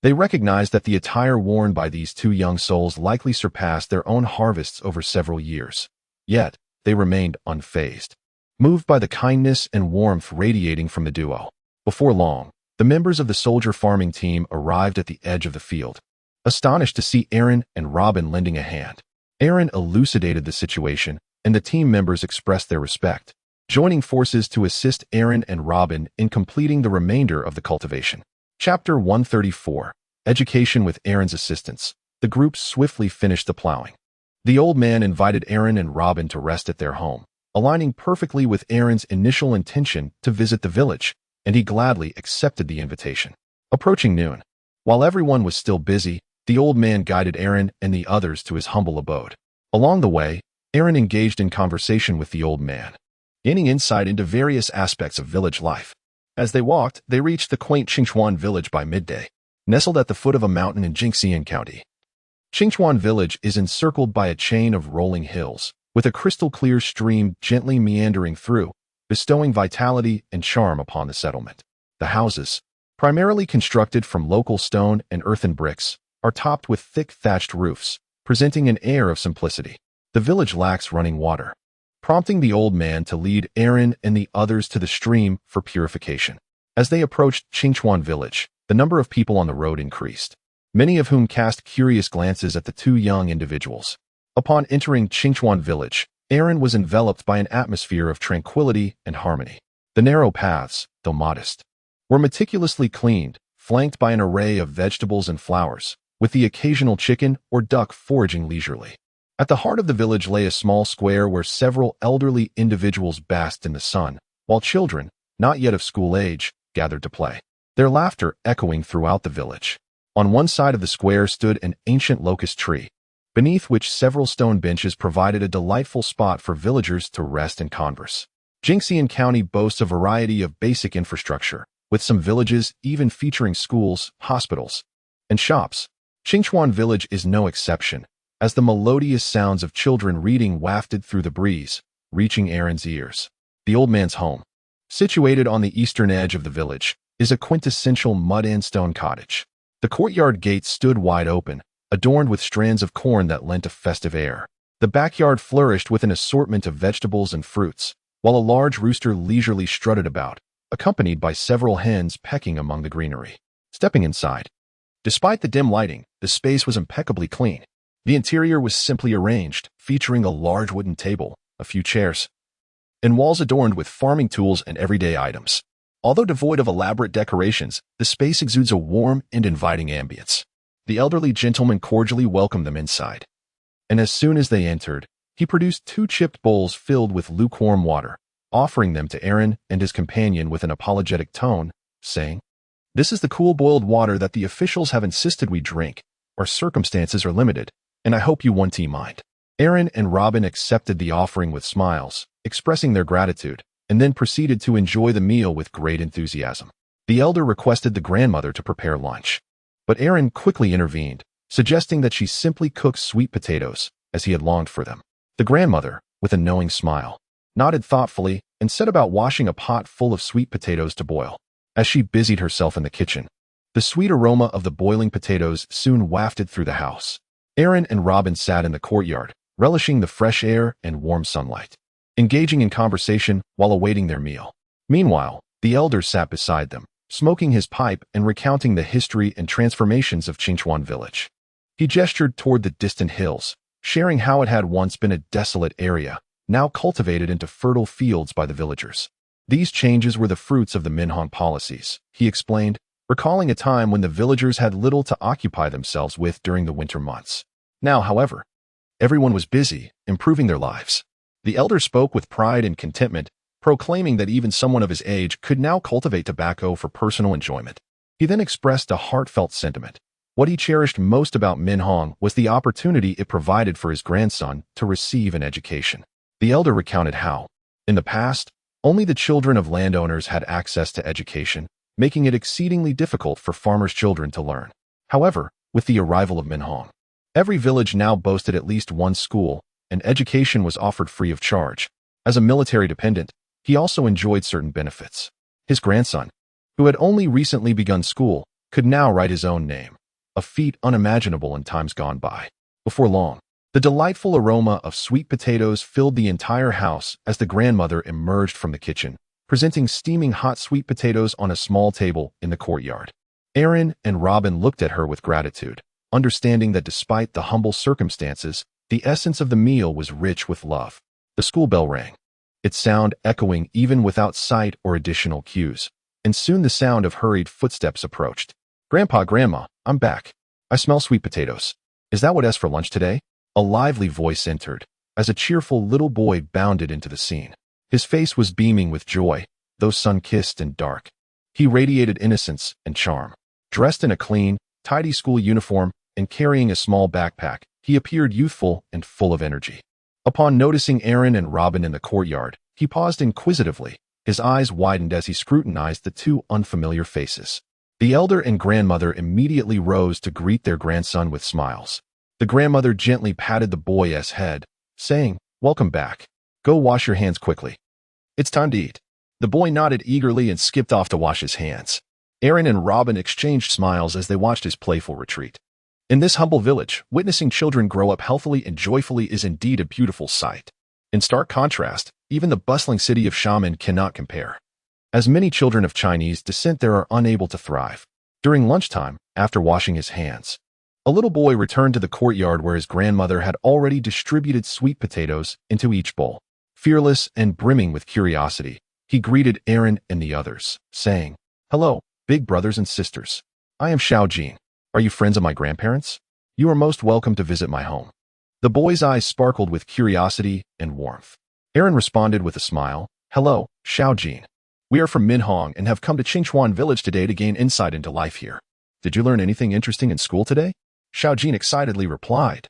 [SPEAKER 1] They recognized that the attire worn by these two young souls likely surpassed their own harvests over several years. Yet, they remained unfazed, moved by the kindness and warmth radiating from the duo. Before long, the members of the soldier farming team arrived at the edge of the field, astonished to see Aaron and Robin lending a hand. Aaron elucidated the situation, and the team members expressed their respect, joining forces to assist Aaron and Robin in completing the remainder of the cultivation. Chapter 134, Education with Aaron's Assistance. The group swiftly finished the plowing. The old man invited Aaron and Robin to rest at their home, aligning perfectly with Aaron's initial intention to visit the village, and he gladly accepted the invitation. Approaching noon, while everyone was still busy, the old man guided Aaron and the others to his humble abode. Along the way, Aaron engaged in conversation with the old man, gaining insight into various aspects of village life. As they walked, they reached the quaint Qingchuan village by midday, nestled at the foot of a mountain in Jingxian County. Qingchuan village is encircled by a chain of rolling hills, with a crystal-clear stream gently meandering through, bestowing vitality and charm upon the settlement. The houses, primarily constructed from local stone and earthen bricks, are topped with thick thatched roofs, presenting an air of simplicity. The village lacks running water, prompting the old man to lead Aaron and the others to the stream for purification. As they approached Qingchuan village, the number of people on the road increased, many of whom cast curious glances at the two young individuals. Upon entering Qingchuan village, Aaron was enveloped by an atmosphere of tranquility and harmony. The narrow paths, though modest, were meticulously cleaned, flanked by an array of vegetables and flowers, with the occasional chicken or duck foraging leisurely. At the heart of the village lay a small square where several elderly individuals basked in the sun, while children, not yet of school age, gathered to play, their laughter echoing throughout the village. On one side of the square stood an ancient locust tree, beneath which several stone benches provided a delightful spot for villagers to rest and converse. Jingxian County boasts a variety of basic infrastructure, with some villages even featuring schools, hospitals, and shops. Qingchuan Village is no exception, as the melodious sounds of children reading wafted through the breeze, reaching Aaron's ears. The old man's home, situated on the eastern edge of the village, is a quintessential mud and stone cottage. The courtyard gates stood wide open, adorned with strands of corn that lent a festive air. The backyard flourished with an assortment of vegetables and fruits, while a large rooster leisurely strutted about, accompanied by several hens pecking among the greenery. Stepping inside, despite the dim lighting, the space was impeccably clean. The interior was simply arranged, featuring a large wooden table, a few chairs, and walls adorned with farming tools and everyday items. Although devoid of elaborate decorations, the space exudes a warm and inviting ambience. The elderly gentleman cordially welcomed them inside, and as soon as they entered, he produced 2 chipped bowls filled with lukewarm water, offering them to Aaron and his companion with an apologetic tone, saying, "This is the cool boiled water that the officials have insisted we drink. Our circumstances are limited, and I hope you won't mind." Aaron and Robin accepted the offering with smiles, expressing their gratitude, and then proceeded to enjoy the meal with great enthusiasm. The elder requested the grandmother to prepare lunch, but Aaron quickly intervened, suggesting that she simply cook sweet potatoes, as he had longed for them. The grandmother, with a knowing smile, nodded thoughtfully and set about washing a pot full of sweet potatoes to boil. As she busied herself in the kitchen, the sweet aroma of the boiling potatoes soon wafted through the house. Aaron and Robin sat in the courtyard, relishing the fresh air and warm sunlight, engaging in conversation while awaiting their meal. Meanwhile, the elder sat beside them, smoking his pipe and recounting the history and transformations of Qingchuan Village. He gestured toward the distant hills, sharing how it had once been a desolate area, now cultivated into fertile fields by the villagers. These changes were the fruits of the Minhang policies, he explained, recalling a time when the villagers had little to occupy themselves with during the winter months. Now, however, everyone was busy, improving their lives. The elder spoke with pride and contentment, proclaiming that even someone of his age could now cultivate tobacco for personal enjoyment. He then expressed a heartfelt sentiment. What he cherished most about Minhang was the opportunity it provided for his grandson to receive an education. The elder recounted how, in the past, only the children of landowners had access to education, making it exceedingly difficult for farmers' children to learn. However, with the arrival of Minhang, every village now boasted at least one school, and education was offered free of charge. As a military dependent, he also enjoyed certain benefits. His grandson, who had only recently begun school, could now write his own name, a feat unimaginable in times gone by. Before long, the delightful aroma of sweet potatoes filled the entire house as the grandmother emerged from the kitchen, presenting steaming hot sweet potatoes on a small table in the courtyard. Aaron and Robin looked at her with gratitude, understanding that despite the humble circumstances, the essence of the meal was rich with love. The school bell rang, its sound echoing even without sight or additional cues, and soon the sound of hurried footsteps approached. "Grandpa, Grandma, I'm back. I smell sweet potatoes. Is that what is for lunch today?" A lively voice entered, as a cheerful little boy bounded into the scene. His face was beaming with joy, though sun-kissed and dark. He radiated innocence and charm. Dressed in a clean, tidy school uniform and carrying a small backpack, he appeared youthful and full of energy. Upon noticing Aaron and Robin in the courtyard, he paused inquisitively. His eyes widened as he scrutinized the 2 unfamiliar faces. The elder and grandmother immediately rose to greet their grandson with smiles. The grandmother gently patted the boy's head, saying, "Welcome back. Go wash your hands quickly. It's time to eat." The boy nodded eagerly and skipped off to wash his hands. Aaron and Robin exchanged smiles as they watched his playful retreat. In this humble village, witnessing children grow up healthily and joyfully is indeed a beautiful sight. In stark contrast, even the bustling city of Xiamen cannot compare. As many children of Chinese descent there are unable to thrive. During lunchtime, after washing his hands, a little boy returned to the courtyard where his grandmother had already distributed sweet potatoes into each bowl. Fearless and brimming with curiosity, he greeted Aaron and the others, saying, "Hello, big brothers and sisters. I am Xiao Jin. Are you friends of my grandparents? You are most welcome to visit my home." The boy's eyes sparkled with curiosity and warmth. Aaron responded with a smile, "Hello, Xiao Jin. We are from Minhang and have come to Qingchuan Village today to gain insight into life here. Did you learn anything interesting in school today?" Xiao Jin excitedly replied.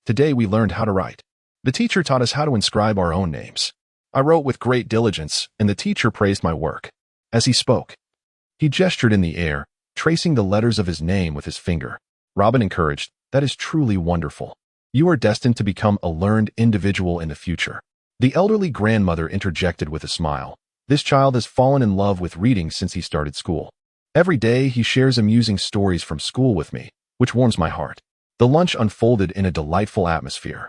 [SPEAKER 1] Today we learned how to write. The teacher taught us how to inscribe our own names. I wrote with great diligence, and the teacher praised my work. As he spoke, he gestured in the air, tracing the letters of his name with his finger. Robin encouraged, "That is truly wonderful. You are destined to become a learned individual in the future." The elderly grandmother interjected with a smile. "This child has fallen in love with reading since he started school. Every day he shares amusing stories from school with me, which warms my heart." The lunch unfolded in a delightful atmosphere.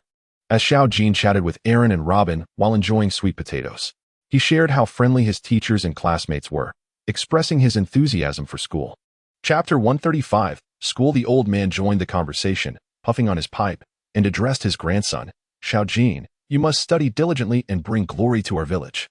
[SPEAKER 1] As Xiao Jin chatted with Aaron and Robin while enjoying sweet potatoes, he shared how friendly his teachers and classmates were, expressing his enthusiasm for school. Chapter 135, School. The old man joined the conversation, puffing on his pipe, and addressed his grandson. "Xiao Jin, you must study diligently and bring glory to our village,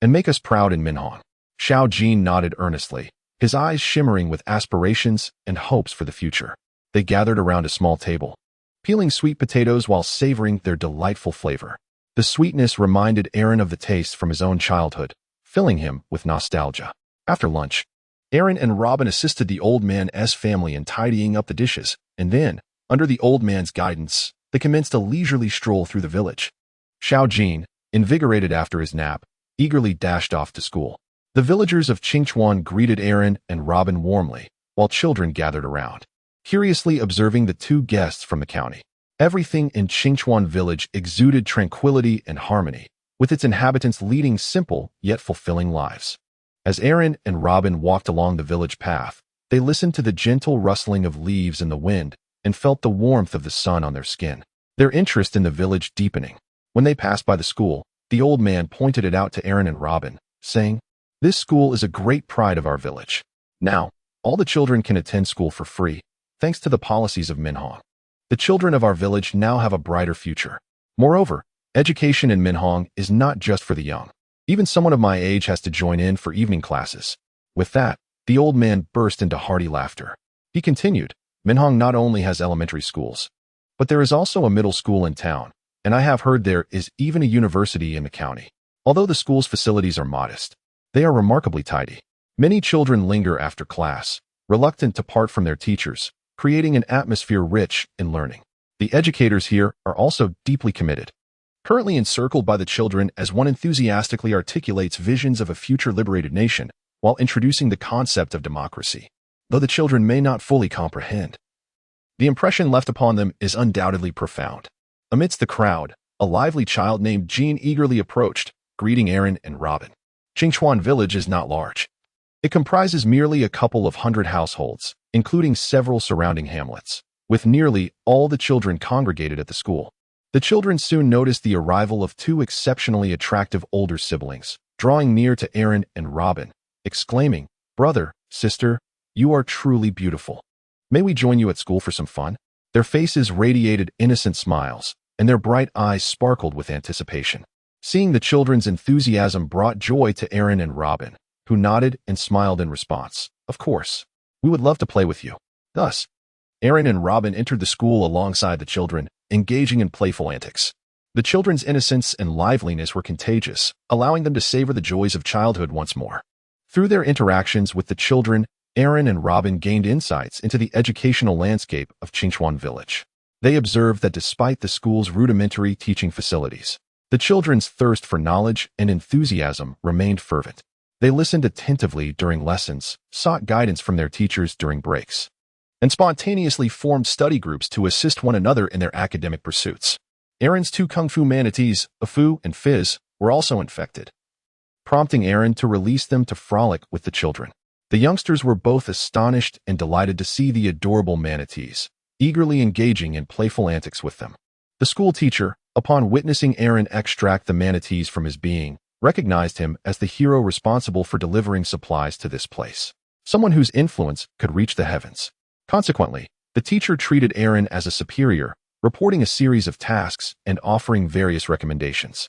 [SPEAKER 1] and make us proud in Minhong." Xiao Jin nodded earnestly, his eyes shimmering with aspirations and hopes for the future. They gathered around a small table, peeling sweet potatoes while savoring their delightful flavor. The sweetness reminded Aaron of the taste from his own childhood, filling him with nostalgia. After lunch, Aaron and Robin assisted the old man's family in tidying up the dishes, and then, under the old man's guidance, they commenced a leisurely stroll through the village. Xiao Jin, invigorated after his nap, eagerly dashed off to school. The villagers of Qingchuan greeted Aaron and Robin warmly, while children gathered around, curiously observing the two guests from the county. Everything in Qingchuan village exuded tranquility and harmony, with its inhabitants leading simple yet fulfilling lives. As Aaron and Robin walked along the village path, they listened to the gentle rustling of leaves in the wind and felt the warmth of the sun on their skin, their interest in the village deepening. When they passed by the school, the old man pointed it out to Aaron and Robin, saying, "This school is a great pride of our village. Now, all the children can attend school for free, thanks to the policies of Minhong. The children of our village now have a brighter future. Moreover, education in Minhong is not just for the young. Even someone of my age has to join in for evening classes." With that, the old man burst into hearty laughter. He continued, "Minhong not only has elementary schools, but there is also a middle school in town, and I have heard there is even a university in the county. Although the school's facilities are modest, they are remarkably tidy. Many children linger after class, reluctant to part from their teachers, creating an atmosphere rich in learning. The educators here are also deeply committed, currently encircled by the children as one enthusiastically articulates visions of a future liberated nation while introducing the concept of democracy. Though the children may not fully comprehend, the impression left upon them is undoubtedly profound." Amidst the crowd, a lively child named Jean eagerly approached, greeting Aaron and Robin. Qingchuan village is not large. It comprises merely a couple of hundred households, including several surrounding hamlets, with nearly all the children congregated at the school. The children soon noticed the arrival of two exceptionally attractive older siblings, drawing near to Aaron and Robin, exclaiming, "Brother, sister, you are truly beautiful. May we join you at school for some fun?" Their faces radiated innocent smiles, and their bright eyes sparkled with anticipation. Seeing the children's enthusiasm brought joy to Aaron and Robin, who nodded and smiled in response. "Of course, we would love to play with you." Thus, Aaron and Robin entered the school alongside the children, engaging in playful antics. The children's innocence and liveliness were contagious, allowing them to savor the joys of childhood once more. Through their interactions with the children, Aaron and Robin gained insights into the educational landscape of Qingchuan village. They observed that despite the school's rudimentary teaching facilities, the children's thirst for knowledge and enthusiasm remained fervent. They listened attentively during lessons, sought guidance from their teachers during breaks, and spontaneously formed study groups to assist one another in their academic pursuits. Aaron's two kung fu manatees, Afu and Fizz, were also infected, prompting Aaron to release them to frolic with the children. The youngsters were both astonished and delighted to see the adorable manatees, eagerly engaging in playful antics with them. The school teacher, upon witnessing Aaron extract the manatees from his being, recognized him as the hero responsible for delivering supplies to this place, someone whose influence could reach the heavens. Consequently, the teacher treated Aaron as a superior, reporting a series of tasks and offering various recommendations.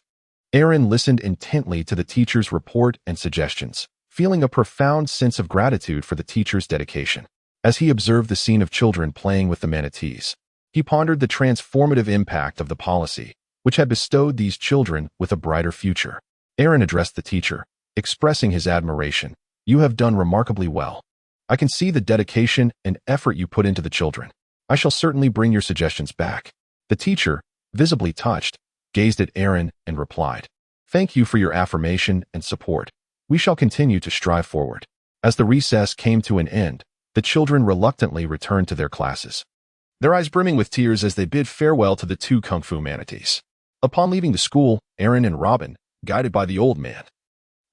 [SPEAKER 1] Aaron listened intently to the teacher's report and suggestions, feeling a profound sense of gratitude for the teacher's dedication. As he observed the scene of children playing with the manatees, he pondered the transformative impact of the policy, which had bestowed these children with a brighter future. Aaron addressed the teacher, expressing his admiration. "You have done remarkably well. I can see the dedication and effort you put into the children. I shall certainly bring your suggestions back." The teacher, visibly touched, gazed at Aaron and replied, "Thank you for your affirmation and support. We shall continue to strive forward." As the recess came to an end, the children reluctantly returned to their classes, their eyes brimming with tears as they bid farewell to the two kung fu manatees. Upon leaving the school, Aaron and Robin, guided by the old man,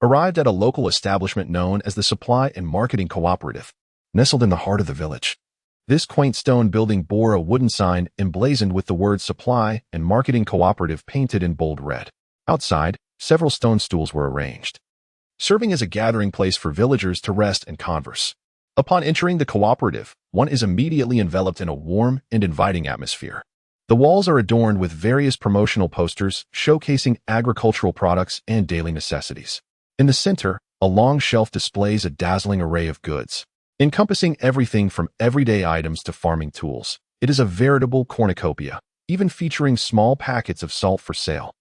[SPEAKER 1] arrived at a local establishment known as the Supply and Marketing Cooperative, nestled in the heart of the village. This quaint stone building bore a wooden sign emblazoned with the words Supply and Marketing Cooperative painted in bold red. Outside, several stone stools were arranged, serving as a gathering place for villagers to rest and converse. Upon entering the cooperative, one is immediately enveloped in a warm and inviting atmosphere. The walls are adorned with various promotional posters showcasing agricultural products and daily necessities. In the center, a long shelf displays a dazzling array of goods, encompassing everything from everyday items to farming tools. It is a veritable cornucopia, even featuring small packets of salt for sale.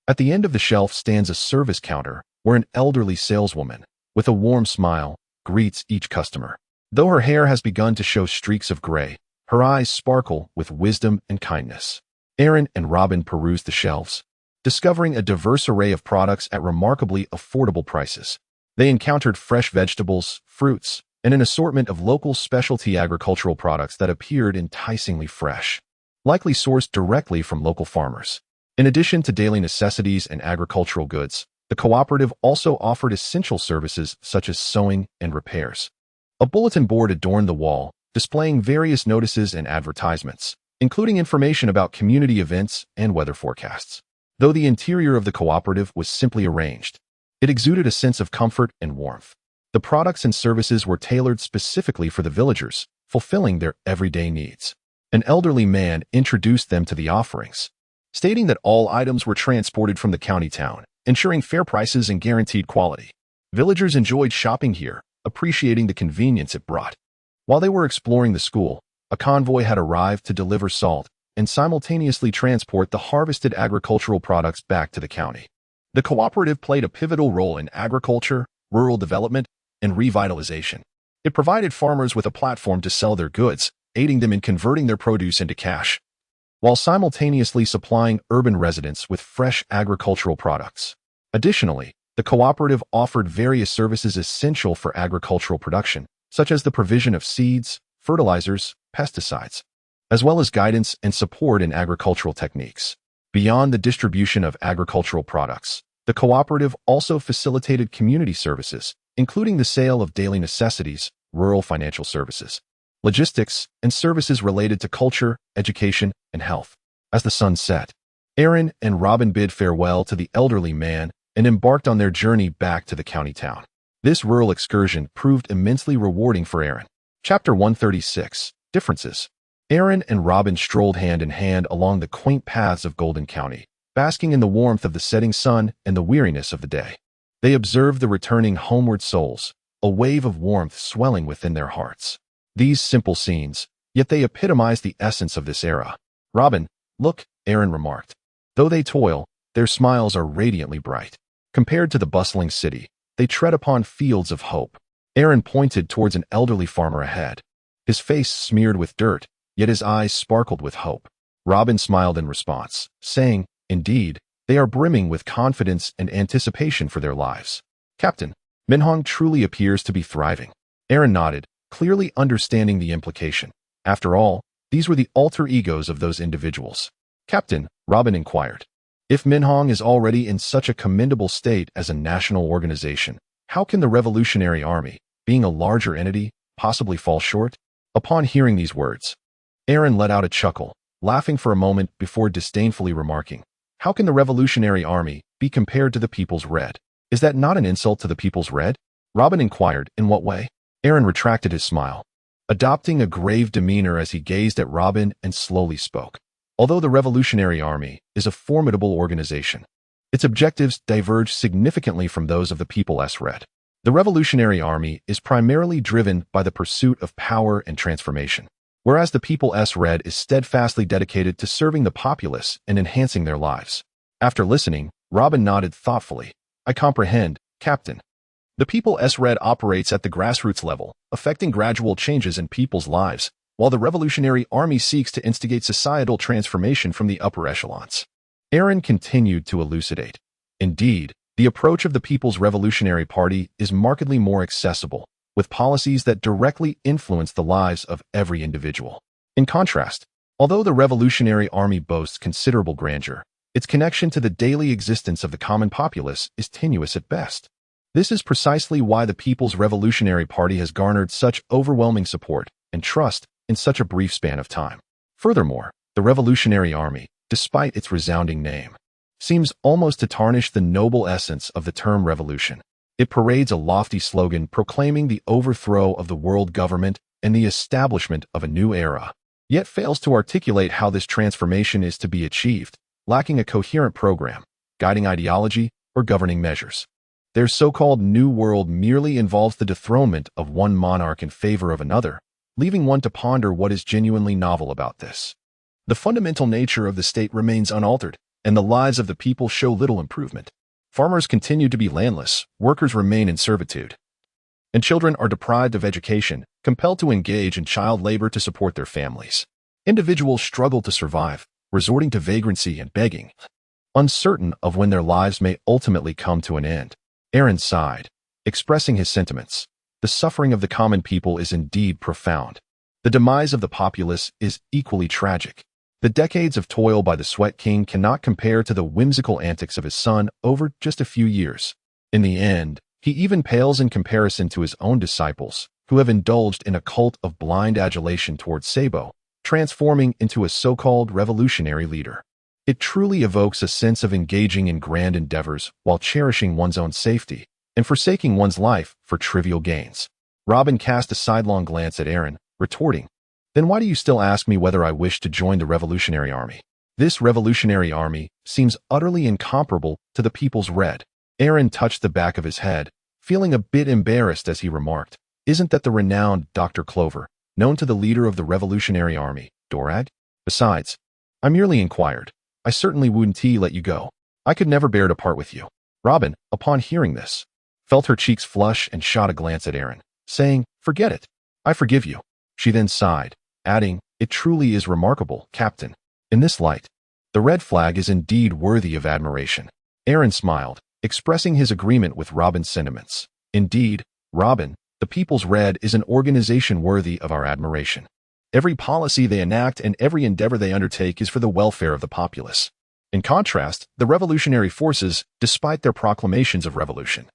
[SPEAKER 1] At the end of the shelf stands a service counter where an elderly saleswoman, with a warm smile, greets each customer. Though her hair has begun to show streaks of gray, her eyes sparkle with wisdom and kindness. Aaron and Robin perused the shelves, discovering a diverse array of products at remarkably affordable prices. They encountered fresh vegetables, fruits, and an assortment of local specialty agricultural products that appeared enticingly fresh, likely sourced directly from local farmers. In addition to daily necessities and agricultural goods, the cooperative also offered essential services such as sewing and repairs. A bulletin board adorned the wall, displaying various notices and advertisements, including information about community events and weather forecasts. Though the interior of the cooperative was simply arranged, it exuded a sense of comfort and warmth. The products and services were tailored specifically for the villagers, fulfilling their everyday needs. An elderly man introduced them to the offerings, stating that all items were transported from the county town, ensuring fair prices and guaranteed quality. Villagers enjoyed shopping here, appreciating the convenience it brought. While they were exploring the school, a convoy had arrived to deliver salt and simultaneously transport the harvested agricultural products back to the county. The cooperative played a pivotal role in agriculture, rural development, and revitalization. It provided farmers with a platform to sell their goods, aiding them in converting their produce into cash, while simultaneously supplying urban residents with fresh agricultural products. Additionally, the cooperative offered various services essential for agricultural production, such as the provision of seeds, fertilizers, pesticides, as well as guidance and support in agricultural techniques. Beyond the distribution of agricultural products, the cooperative also facilitated community services, including the sale of daily necessities, rural financial services, logistics, and services related to culture, education, and health. As the sun set, Aaron and Robin bid farewell to the elderly man and embarked on their journey back to the county town. This rural excursion proved immensely rewarding for Aaron. Chapter 136, Differences. Aaron and Robin strolled hand in hand along the quaint paths of Golden County, basking in the warmth of the setting sun and the weariness of the day. They observed the returning homeward souls, a wave of warmth swelling within their hearts. These simple scenes, yet they epitomize the essence of this era. "Robin, look," Aaron remarked. "Though they toil, their smiles are radiantly bright. Compared to the bustling city, they tread upon fields of hope." Aaron pointed towards an elderly farmer ahead, his face smeared with dirt, yet his eyes sparkled with hope. Robin smiled in response, saying, "Indeed, they are brimming with confidence and anticipation for their lives." "Captain, Minhong truly appears to be thriving." Aaron nodded, clearly understanding the implication. After all, these were the alter egos of those individuals. "Captain," Robin inquired, "if Minhong is already in such a commendable state as a national organization, how can the Revolutionary Army, being a larger entity, possibly fall short?" Upon hearing these words, Aaron let out a chuckle, laughing for a moment before disdainfully remarking, "How can the Revolutionary Army be compared to the People's Red? Is that not an insult to the People's Red?" Robin inquired, "In what way?" Aaron retracted his smile, adopting a grave demeanor as he gazed at Robin and slowly spoke. "Although the Revolutionary Army is a formidable organization, its objectives diverge significantly from those of the People's Red. The Revolutionary Army is primarily driven by the pursuit of power and transformation, whereas the People's Red is steadfastly dedicated to serving the populace and enhancing their lives." After listening, Robin nodded thoughtfully. "I comprehend, Captain. The People's Red operates at the grassroots level, affecting gradual changes in people's lives, while the Revolutionary Army seeks to instigate societal transformation from the upper echelons. Aaron continued to elucidate. Indeed, the approach of the People's Revolutionary Party is markedly more accessible, with policies that directly influence the lives of every individual. In contrast, although the Revolutionary Army boasts considerable grandeur, its connection to the daily existence of the common populace is tenuous at best. This is precisely why the People's Revolutionary Party has garnered such overwhelming support and trust in such a brief span of time. Furthermore, the Revolutionary Army, despite its resounding name, seems almost to tarnish the noble essence of the term revolution. It parades a lofty slogan proclaiming the overthrow of the world government and the establishment of a new era, yet fails to articulate how this transformation is to be achieved, lacking a coherent program, guiding ideology, or governing measures. Their so-called New World merely involves the dethronement of one monarch in favor of another, leaving one to ponder what is genuinely novel about this. The fundamental nature of the state remains unaltered, and the lives of the people show little improvement. Farmers continue to be landless, workers remain in servitude, and children are deprived of education, compelled to engage in child labor to support their families. Individuals struggle to survive, resorting to vagrancy and begging, uncertain of when their lives may ultimately come to an end. Aaron sighed, expressing his sentiments. The suffering of the common people is indeed profound. The demise of the populace is equally tragic. The decades of toil by the Sweat King cannot compare to the whimsical antics of his son over just a few years. In the end, he even pales in comparison to his own disciples, who have indulged in a cult of blind adulation towards Sabo, transforming into a so-called revolutionary leader. It truly evokes a sense of engaging in grand endeavors while cherishing one's own safety and forsaking one's life for trivial gains. Robin cast a sidelong glance at Aaron, retorting, "Then why do you still ask me whether I wish to join the Revolutionary Army? This Revolutionary Army seems utterly incomparable to the People's Red." Aaron touched the back of his head, feeling a bit embarrassed as he remarked, "Isn't that the renowned Dr. Clover, known to the leader of the Revolutionary Army, Dorag? Besides, I merely inquired. I certainly wouldn't let you go. I could never bear to part with you." Robin, upon hearing this, felt her cheeks flush and shot a glance at Aaron, saying, "Forget it. I forgive you." She then sighed, adding, "It truly is remarkable, Captain. In this light, the red flag is indeed worthy of admiration." Aaron smiled, expressing his agreement with Robin's sentiments. "Indeed, Robin, the People's Red is an organization worthy of our admiration. Every policy they enact and every endeavor they undertake is for the welfare of the populace. In contrast, the revolutionary forces, despite their proclamations of revolution,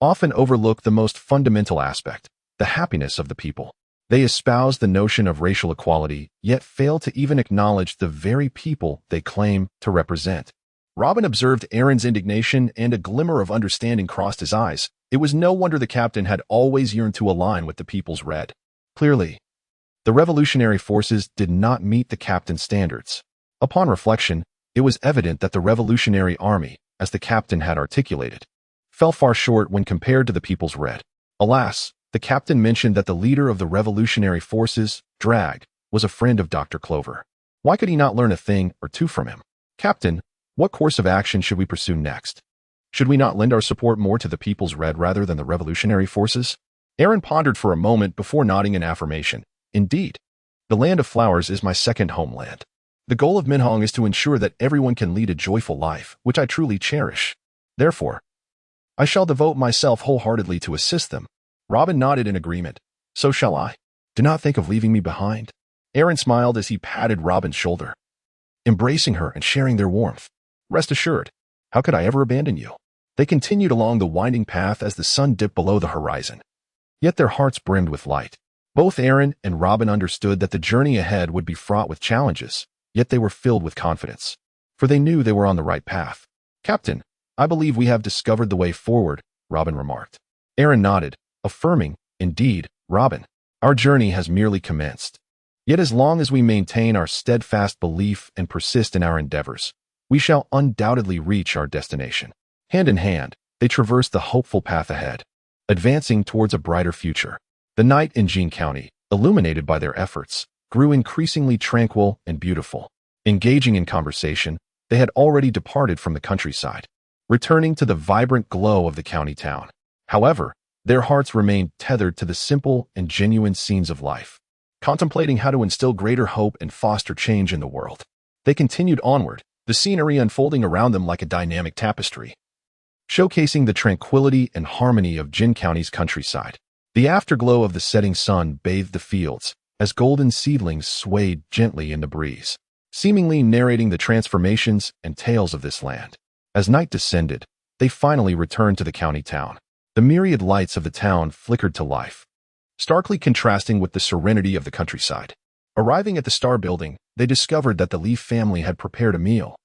[SPEAKER 1] often overlook the most fundamental aspect, the happiness of the people. They espouse the notion of racial equality, yet fail to even acknowledge the very people they claim to represent." Robin observed Aaron's indignation, and a glimmer of understanding crossed his eyes. It was no wonder the captain had always yearned to align with the People's Red. Clearly, the revolutionary forces did not meet the captain's standards. Upon reflection, it was evident that the Revolutionary Army, as the captain had articulated, fell far short when compared to the People's Red. Alas, the captain mentioned that the leader of the revolutionary forces, Drag, was a friend of Dr. Clover. Why could he not learn a thing or two from him? "Captain, what course of action should we pursue next? Should we not lend our support more to the People's Red rather than the revolutionary forces?" Aaron pondered for a moment before nodding in affirmation. "Indeed, the land of flowers is my second homeland. The goal of Minhong is to ensure that everyone can lead a joyful life, which I truly cherish. Therefore, I shall devote myself wholeheartedly to assist them." Robin nodded in agreement. "So shall I. Do not think of leaving me behind." Aaron smiled as he patted Robin's shoulder, embracing her and sharing their warmth. "Rest assured, how could I ever abandon you?" They continued along the winding path as the sun dipped below the horizon. Yet their hearts brimmed with light. Both Aaron and Robin understood that the journey ahead would be fraught with challenges, yet they were filled with confidence, for they knew they were on the right path. "Captain, I believe we have discovered the way forward," Robin remarked. Aaron nodded, affirming, "Indeed, Robin, our journey has merely commenced. Yet as long as we maintain our steadfast belief and persist in our endeavors, we shall undoubtedly reach our destination." Hand in hand, they traversed the hopeful path ahead, advancing towards a brighter future. The night in Jean County, illuminated by their efforts, grew increasingly tranquil and beautiful. Engaging in conversation, they had already departed from the countryside, returning to the vibrant glow of the county town. However, their hearts remained tethered to the simple and genuine scenes of life. contemplating how to instill greater hope and foster change in the world. They continued onward, the scenery unfolding around them like a dynamic tapestry, showcasing the tranquility and harmony of Jin County's countryside. The afterglow of the setting sun bathed the fields as golden seedlings swayed gently in the breeze, seemingly narrating the transformations and tales of this land. As night descended, they finally returned to the county town. The myriad lights of the town flickered to life, starkly contrasting with the serenity of the countryside. Arriving at the Star Building, they discovered that the Leaf family had prepared a meal,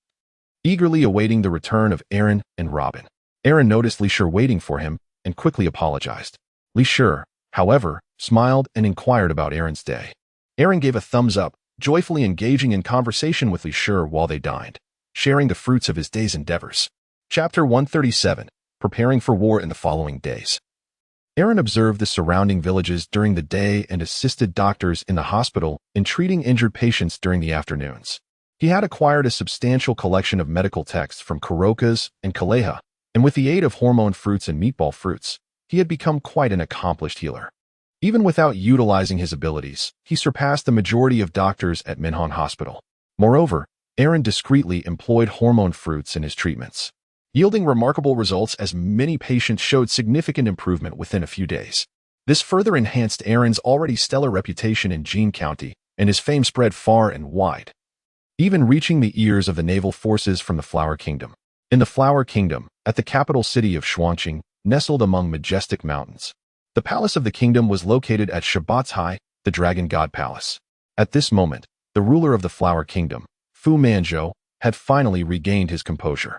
[SPEAKER 1] eagerly awaiting the return of Aaron and Robin. Aaron noticed Li Shi waiting for him and quickly apologized. Li Shi, however, smiled and inquired about Aaron's day. Aaron gave a thumbs up, joyfully engaging in conversation with Li Shi while they dined, sharing the fruits of his day's endeavors. Chapter 137. Preparing for war in the following days. Aaron observed the surrounding villages during the day and assisted doctors in the hospital in treating injured patients during the afternoons. He had acquired a substantial collection of medical texts from Kurokas and Kaleha, and with the aid of hormone fruits and meatball fruits, he had become quite an accomplished healer. Even without utilizing his abilities, he surpassed the majority of doctors at Minhang Hospital. Moreover, Aaron discreetly employed hormone fruits in his treatments, yielding remarkable results as many patients showed significant improvement within a few days. This further enhanced Aaron's already stellar reputation in Jin County, and his fame spread far and wide, even reaching the ears of the naval forces from the Flower Kingdom. In the Flower Kingdom, at the capital city of Xuanqing, nestled among majestic mountains, the palace of the kingdom was located at Shibatai, the Dragon God Palace. At this moment, the ruler of the Flower Kingdom, Fu Manzhou, had finally regained his composure.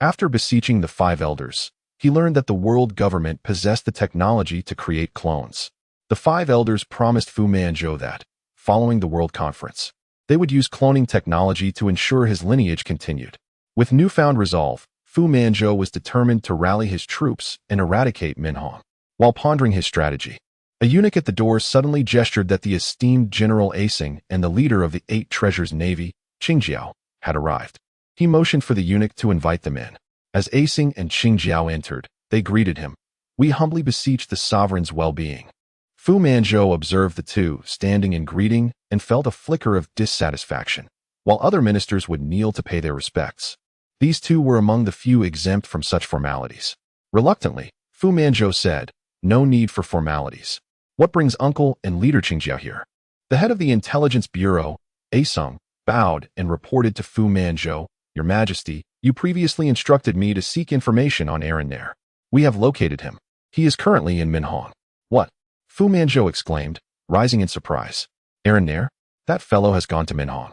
[SPEAKER 1] After beseeching the five elders, he learned that the world government possessed the technology to create clones. The five elders promised Fu Manzhou that, following the World Conference, they would use cloning technology to ensure his lineage continued. With newfound resolve, Fu Manzhou was determined to rally his troops and eradicate Minhang. While pondering his strategy, a eunuch at the door suddenly gestured that the esteemed General Acing and the leader of the Eight Treasures Navy, Qingjiao, had arrived. He motioned for the eunuch to invite them in. As Acing and Qingjiao entered, they greeted him. "We humbly beseech the sovereign's well-being." Fu Manzhou observed the two standing in greeting and felt a flicker of dissatisfaction. While other ministers would kneel to pay their respects, these two were among the few exempt from such formalities. Reluctantly, Fu Manzhou said, "No need for formalities. What brings Uncle and Leader Qingjiao here?" The head of the Intelligence Bureau, Asung, bowed and reported to Fu Manzhou, "Your Majesty, you previously instructed me to seek information on Aaron Nair. We have located him. He is currently in Minhang." "What?" Fu Manzhou exclaimed, rising in surprise. "Aaron Nair? That fellow has gone to Minhang."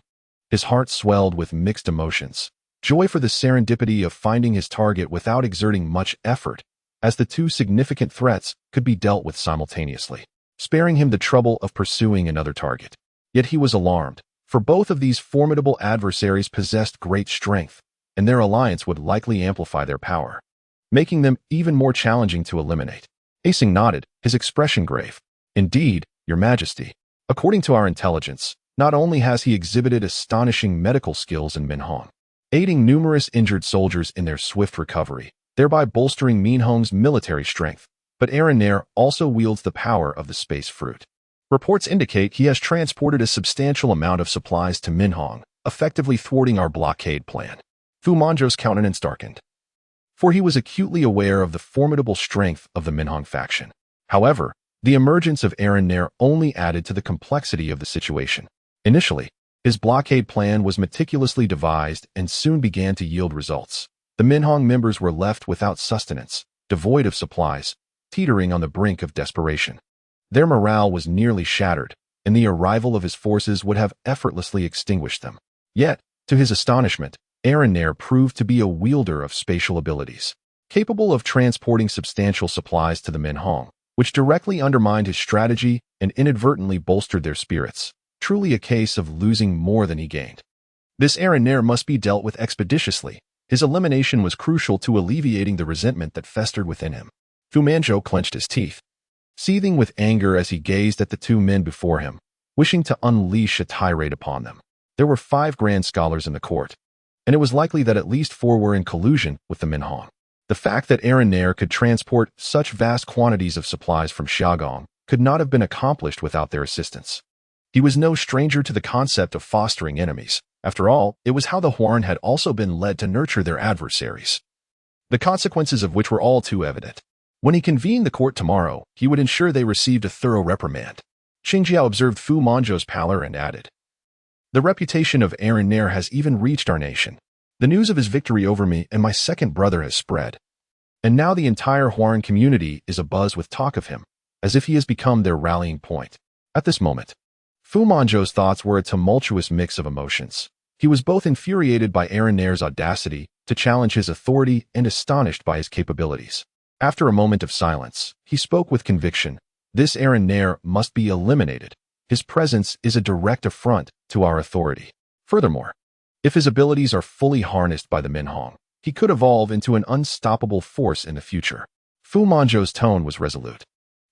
[SPEAKER 1] His heart swelled with mixed emotions. Joy for the serendipity of finding his target without exerting much effort, as the two significant threats could be dealt with simultaneously, sparing him the trouble of pursuing another target. Yet he was alarmed, for both of these formidable adversaries possessed great strength, and their alliance would likely amplify their power, making them even more challenging to eliminate. Acing nodded, his expression grave. "Indeed, Your Majesty. According to our intelligence, not only has he exhibited astonishing medical skills in Minhang, aiding numerous injured soldiers in their swift recovery, thereby bolstering Minhang's military strength, but Aaron Nair also wields the power of the space fruit. Reports indicate he has transported a substantial amount of supplies to Minhang, effectively thwarting our blockade plan." Fu Manzhou's countenance darkened, for he was acutely aware of the formidable strength of the Minhang faction. However, the emergence of Aaron Nair only added to the complexity of the situation. Initially, his blockade plan was meticulously devised and soon began to yield results. The Minhang members were left without sustenance, devoid of supplies, teetering on the brink of desperation. Their morale was nearly shattered, and the arrival of his forces would have effortlessly extinguished them. Yet, to his astonishment, Aaron Nair proved to be a wielder of spatial abilities, capable of transporting substantial supplies to the Minhang, which directly undermined his strategy and inadvertently bolstered their spirits. Truly a case of losing more than he gained. This Aaron Nair must be dealt with expeditiously. His elimination was crucial to alleviating the resentment that festered within him. Fu Manzhou clenched his teeth, seething with anger as he gazed at the two men before him, wishing to unleash a tirade upon them. There were 5 grand scholars in the court, and it was likely that at least 4 were in collusion with the Minhang. The fact that Aaron Nair could transport such vast quantities of supplies from Xiaogong could not have been accomplished without their assistance. He was no stranger to the concept of fostering enemies. After all, it was how the Huarn had also been led to nurture their adversaries, the consequences of which were all too evident. When he convened the court tomorrow, he would ensure they received a thorough reprimand. Qingjiao observed Fu Manzhou's pallor and added, "The reputation of Aaron Nair has even reached our nation. The news of his victory over me and my second brother has spread. And now the entire Huarn community is abuzz with talk of him, as if he has become their rallying point." At this moment, Fu Manzhou's thoughts were a tumultuous mix of emotions. He was both infuriated by Aaron Nair's audacity to challenge his authority and astonished by his capabilities. After a moment of silence, he spoke with conviction. "This Aaron Nair must be eliminated. His presence is a direct affront to our authority. Furthermore, if his abilities are fully harnessed by the Minhong, he could evolve into an unstoppable force in the future." Fu Manzhou's tone was resolute.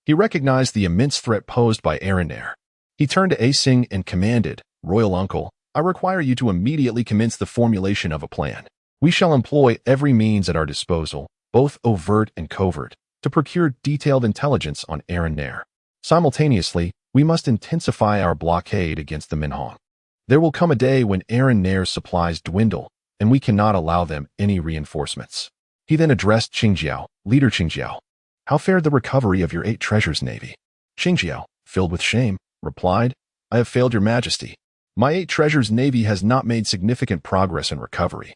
[SPEAKER 1] He recognized the immense threat posed by Aaron Nair. He turned to Asing and commanded, "Royal Uncle, I require you to immediately commence the formulation of a plan. We shall employ every means at our disposal, both overt and covert, to procure detailed intelligence on Aaron Nair. Simultaneously, we must intensify our blockade against the Minhong. There will come a day when Aaron Nair's supplies dwindle, and we cannot allow them any reinforcements." He then addressed Qingjiao, "Leader Qingjiao, how fared the recovery of your 8 treasures navy?" Qingjiao, filled with shame, replied, "I have failed your majesty. My 8 treasures navy has not made significant progress in recovery,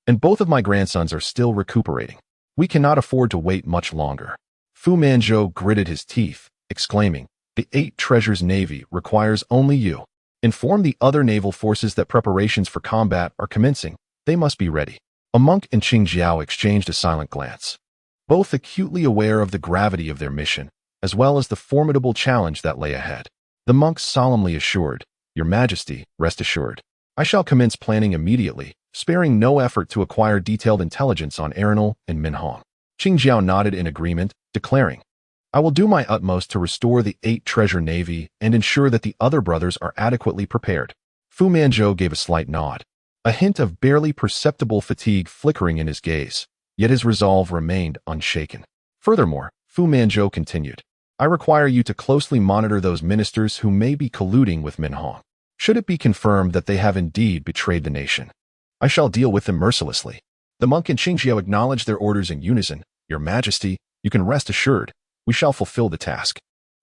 [SPEAKER 1] and both of my grandsons are still recuperating. We cannot afford to wait much longer." Fu Manzhou gritted his teeth, exclaiming, "The 8 treasures navy requires only you. Inform the other naval forces that preparations for combat are commencing. They must be ready." A monk and Qingjiao exchanged a silent glance, both acutely aware of the gravity of their mission, as well as the formidable challenge that lay ahead. The monk solemnly assured, "Your Majesty, rest assured. I shall commence planning immediately, sparing no effort to acquire detailed intelligence on Arenal and Minhong." Qingjiao nodded in agreement, declaring, "I will do my utmost to restore the 8 treasure navy and ensure that the other brothers are adequately prepared." Fu Manzhou gave a slight nod, a hint of barely perceptible fatigue flickering in his gaze, yet his resolve remained unshaken. Furthermore, Fu Manzhou continued, "I require you to closely monitor those ministers who may be colluding with Minhong. Should it be confirmed that they have indeed betrayed the nation, I shall deal with them mercilessly." The monk and Qingjiao acknowledged their orders in unison. "Your Majesty, you can rest assured, we shall fulfill the task."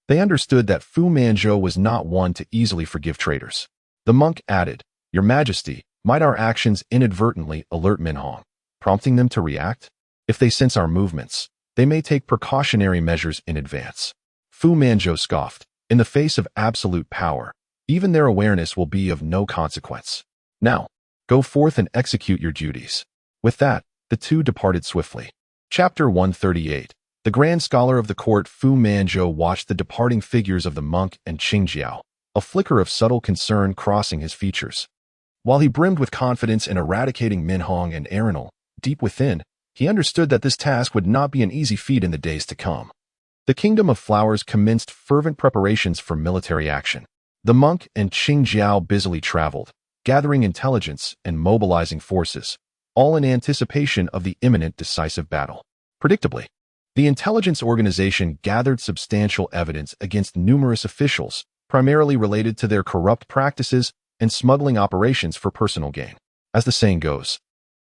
[SPEAKER 1] They understood that Fu Manzhou was not one to easily forgive traitors. The monk added, "Your Majesty, might our actions inadvertently alert Minhong, prompting them to react? If they sense our movements, they may take precautionary measures in advance." Fu Manzhou scoffed, "In the face of absolute power, even their awareness will be of no consequence. Now, go forth and execute your duties." With that, the two departed swiftly. Chapter 138. The Grand Scholar of the Court. Fu Manzhou watched the departing figures of the monk and Qingjiao, a flicker of subtle concern crossing his features. While he brimmed with confidence in eradicating Minhong and Arenal, deep within, he understood that this task would not be an easy feat in the days to come. The Kingdom of Flowers commenced fervent preparations for military action. The monk and Qingjiao busily traveled, gathering intelligence and mobilizing forces, all in anticipation of the imminent decisive battle. Predictably, the intelligence organization gathered substantial evidence against numerous officials, primarily related to their corrupt practices and smuggling operations for personal gain. As the saying goes,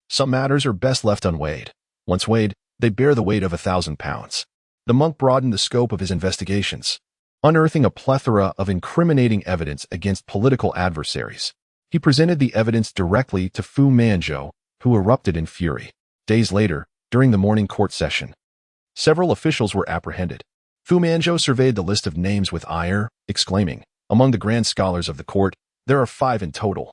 [SPEAKER 1] some matters are best left unweighed. Once weighed, they bear the weight of 1,000 pounds. The monk broadened the scope of his investigations, unearthing a plethora of incriminating evidence against political adversaries. He presented the evidence directly to Fu Manzhou, who erupted in fury. Days later, during the morning court session, several officials were apprehended. Fu Manzhou surveyed the list of names with ire, exclaiming, "Among the grand scholars of the court, there are 5 in total,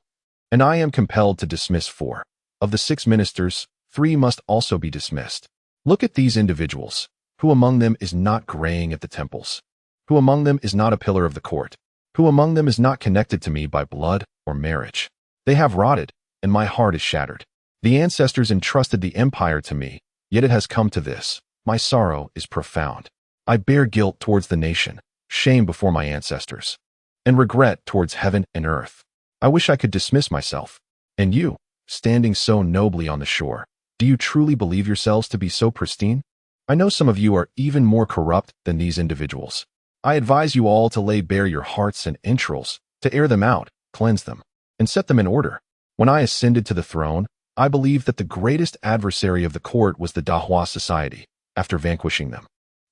[SPEAKER 1] and I am compelled to dismiss 4. Of the 6 ministers, 3 must also be dismissed. Look at these individuals. Who among them is not graying at the temples? Who among them is not a pillar of the court? Who among them is not connected to me by blood or marriage? They have rotted, and my heart is shattered. The ancestors entrusted the empire to me, yet it has come to this. My sorrow is profound. I bear guilt towards the nation, shame before my ancestors, and regret towards heaven and earth. I wish I could dismiss myself. And you, standing so nobly on the shore, do you truly believe yourselves to be so pristine? I know some of you are even more corrupt than these individuals. I advise you all to lay bare your hearts and entrails to air them out, cleanse them, and set them in order. When I ascended to the throne, I believed that the greatest adversary of the court was the Dahua society, after vanquishing them.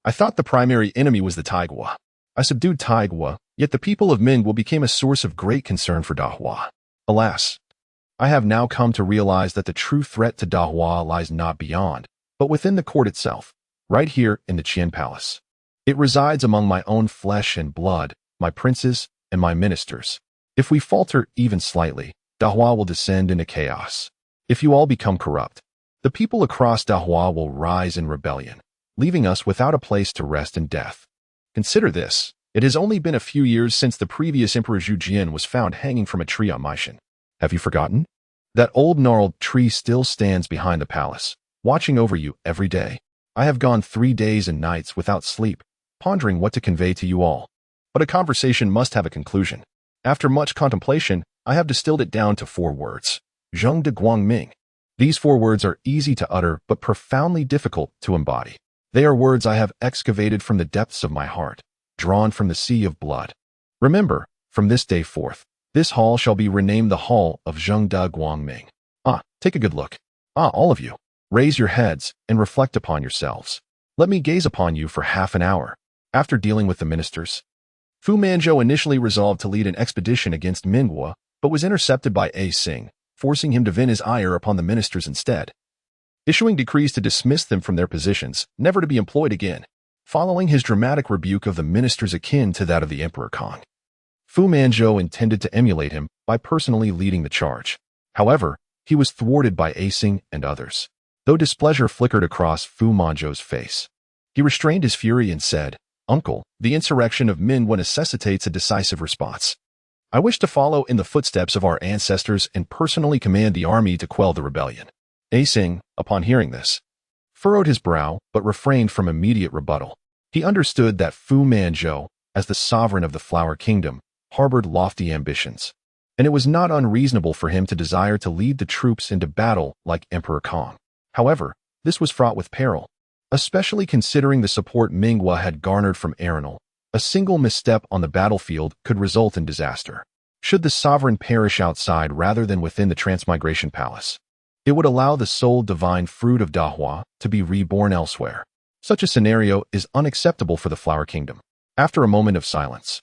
[SPEAKER 1] I thought the primary enemy was the Taigua. I subdued Taigua, yet the people of Mingwa became a source of great concern for Dahua. Alas, I have now come to realize that the true threat to Dahua lies not beyond, but within the court itself, right here in the Qian Palace. It resides among my own flesh and blood, my princes and my ministers. If we falter even slightly, Dahua will descend into chaos. If you all become corrupt, the people across Dahua will rise in rebellion, leaving us without a place to rest in death. Consider this. It has only been a few years since the previous Emperor Zhu Jian was found hanging from a tree on Maishan. Have you forgotten? That old gnarled tree still stands behind the palace, watching over you every day. I have gone 3 days and nights without sleep, pondering what to convey to you all. But a conversation must have a conclusion. After much contemplation, I have distilled it down to 4 words. Zheng de Guangming. These 4 words are easy to utter but profoundly difficult to embody. They are words I have excavated from the depths of my heart, drawn from the sea of blood. Remember, from this day forth, this hall shall be renamed the Hall of Zheng de Guangming. Take a good look. All of you, raise your heads and reflect upon yourselves. Let me gaze upon you for half an hour. After dealing with the ministers, Fu Manzhou initially resolved to lead an expedition against Mingwa, but was intercepted by A Xing, forcing him to vent his ire upon the ministers instead, issuing decrees to dismiss them from their positions, never to be employed again, following his dramatic rebuke of the ministers akin to that of the Emperor Kong. Fu Manzhou intended to emulate him by personally leading the charge. However, he was thwarted by A Xing and others. Though displeasure flickered across Fu Manzhou's face, he restrained his fury and said, "Uncle, the insurrection of Mingwa necessitates a decisive response. I wish to follow in the footsteps of our ancestors and personally command the army to quell the rebellion." A Xing, upon hearing this, furrowed his brow but refrained from immediate rebuttal. He understood that Fu Manzhou, as the sovereign of the Flower Kingdom, harbored lofty ambitions, and it was not unreasonable for him to desire to lead the troops into battle like Emperor Kong. However, this was fraught with peril, especially considering the support Mingwa had garnered from Arenal. A single misstep on the battlefield could result in disaster. Should the sovereign perish outside rather than within the Transmigration Palace, it would allow the sole divine fruit of Dahua to be reborn elsewhere. Such a scenario is unacceptable for the Flower Kingdom. After a moment of silence,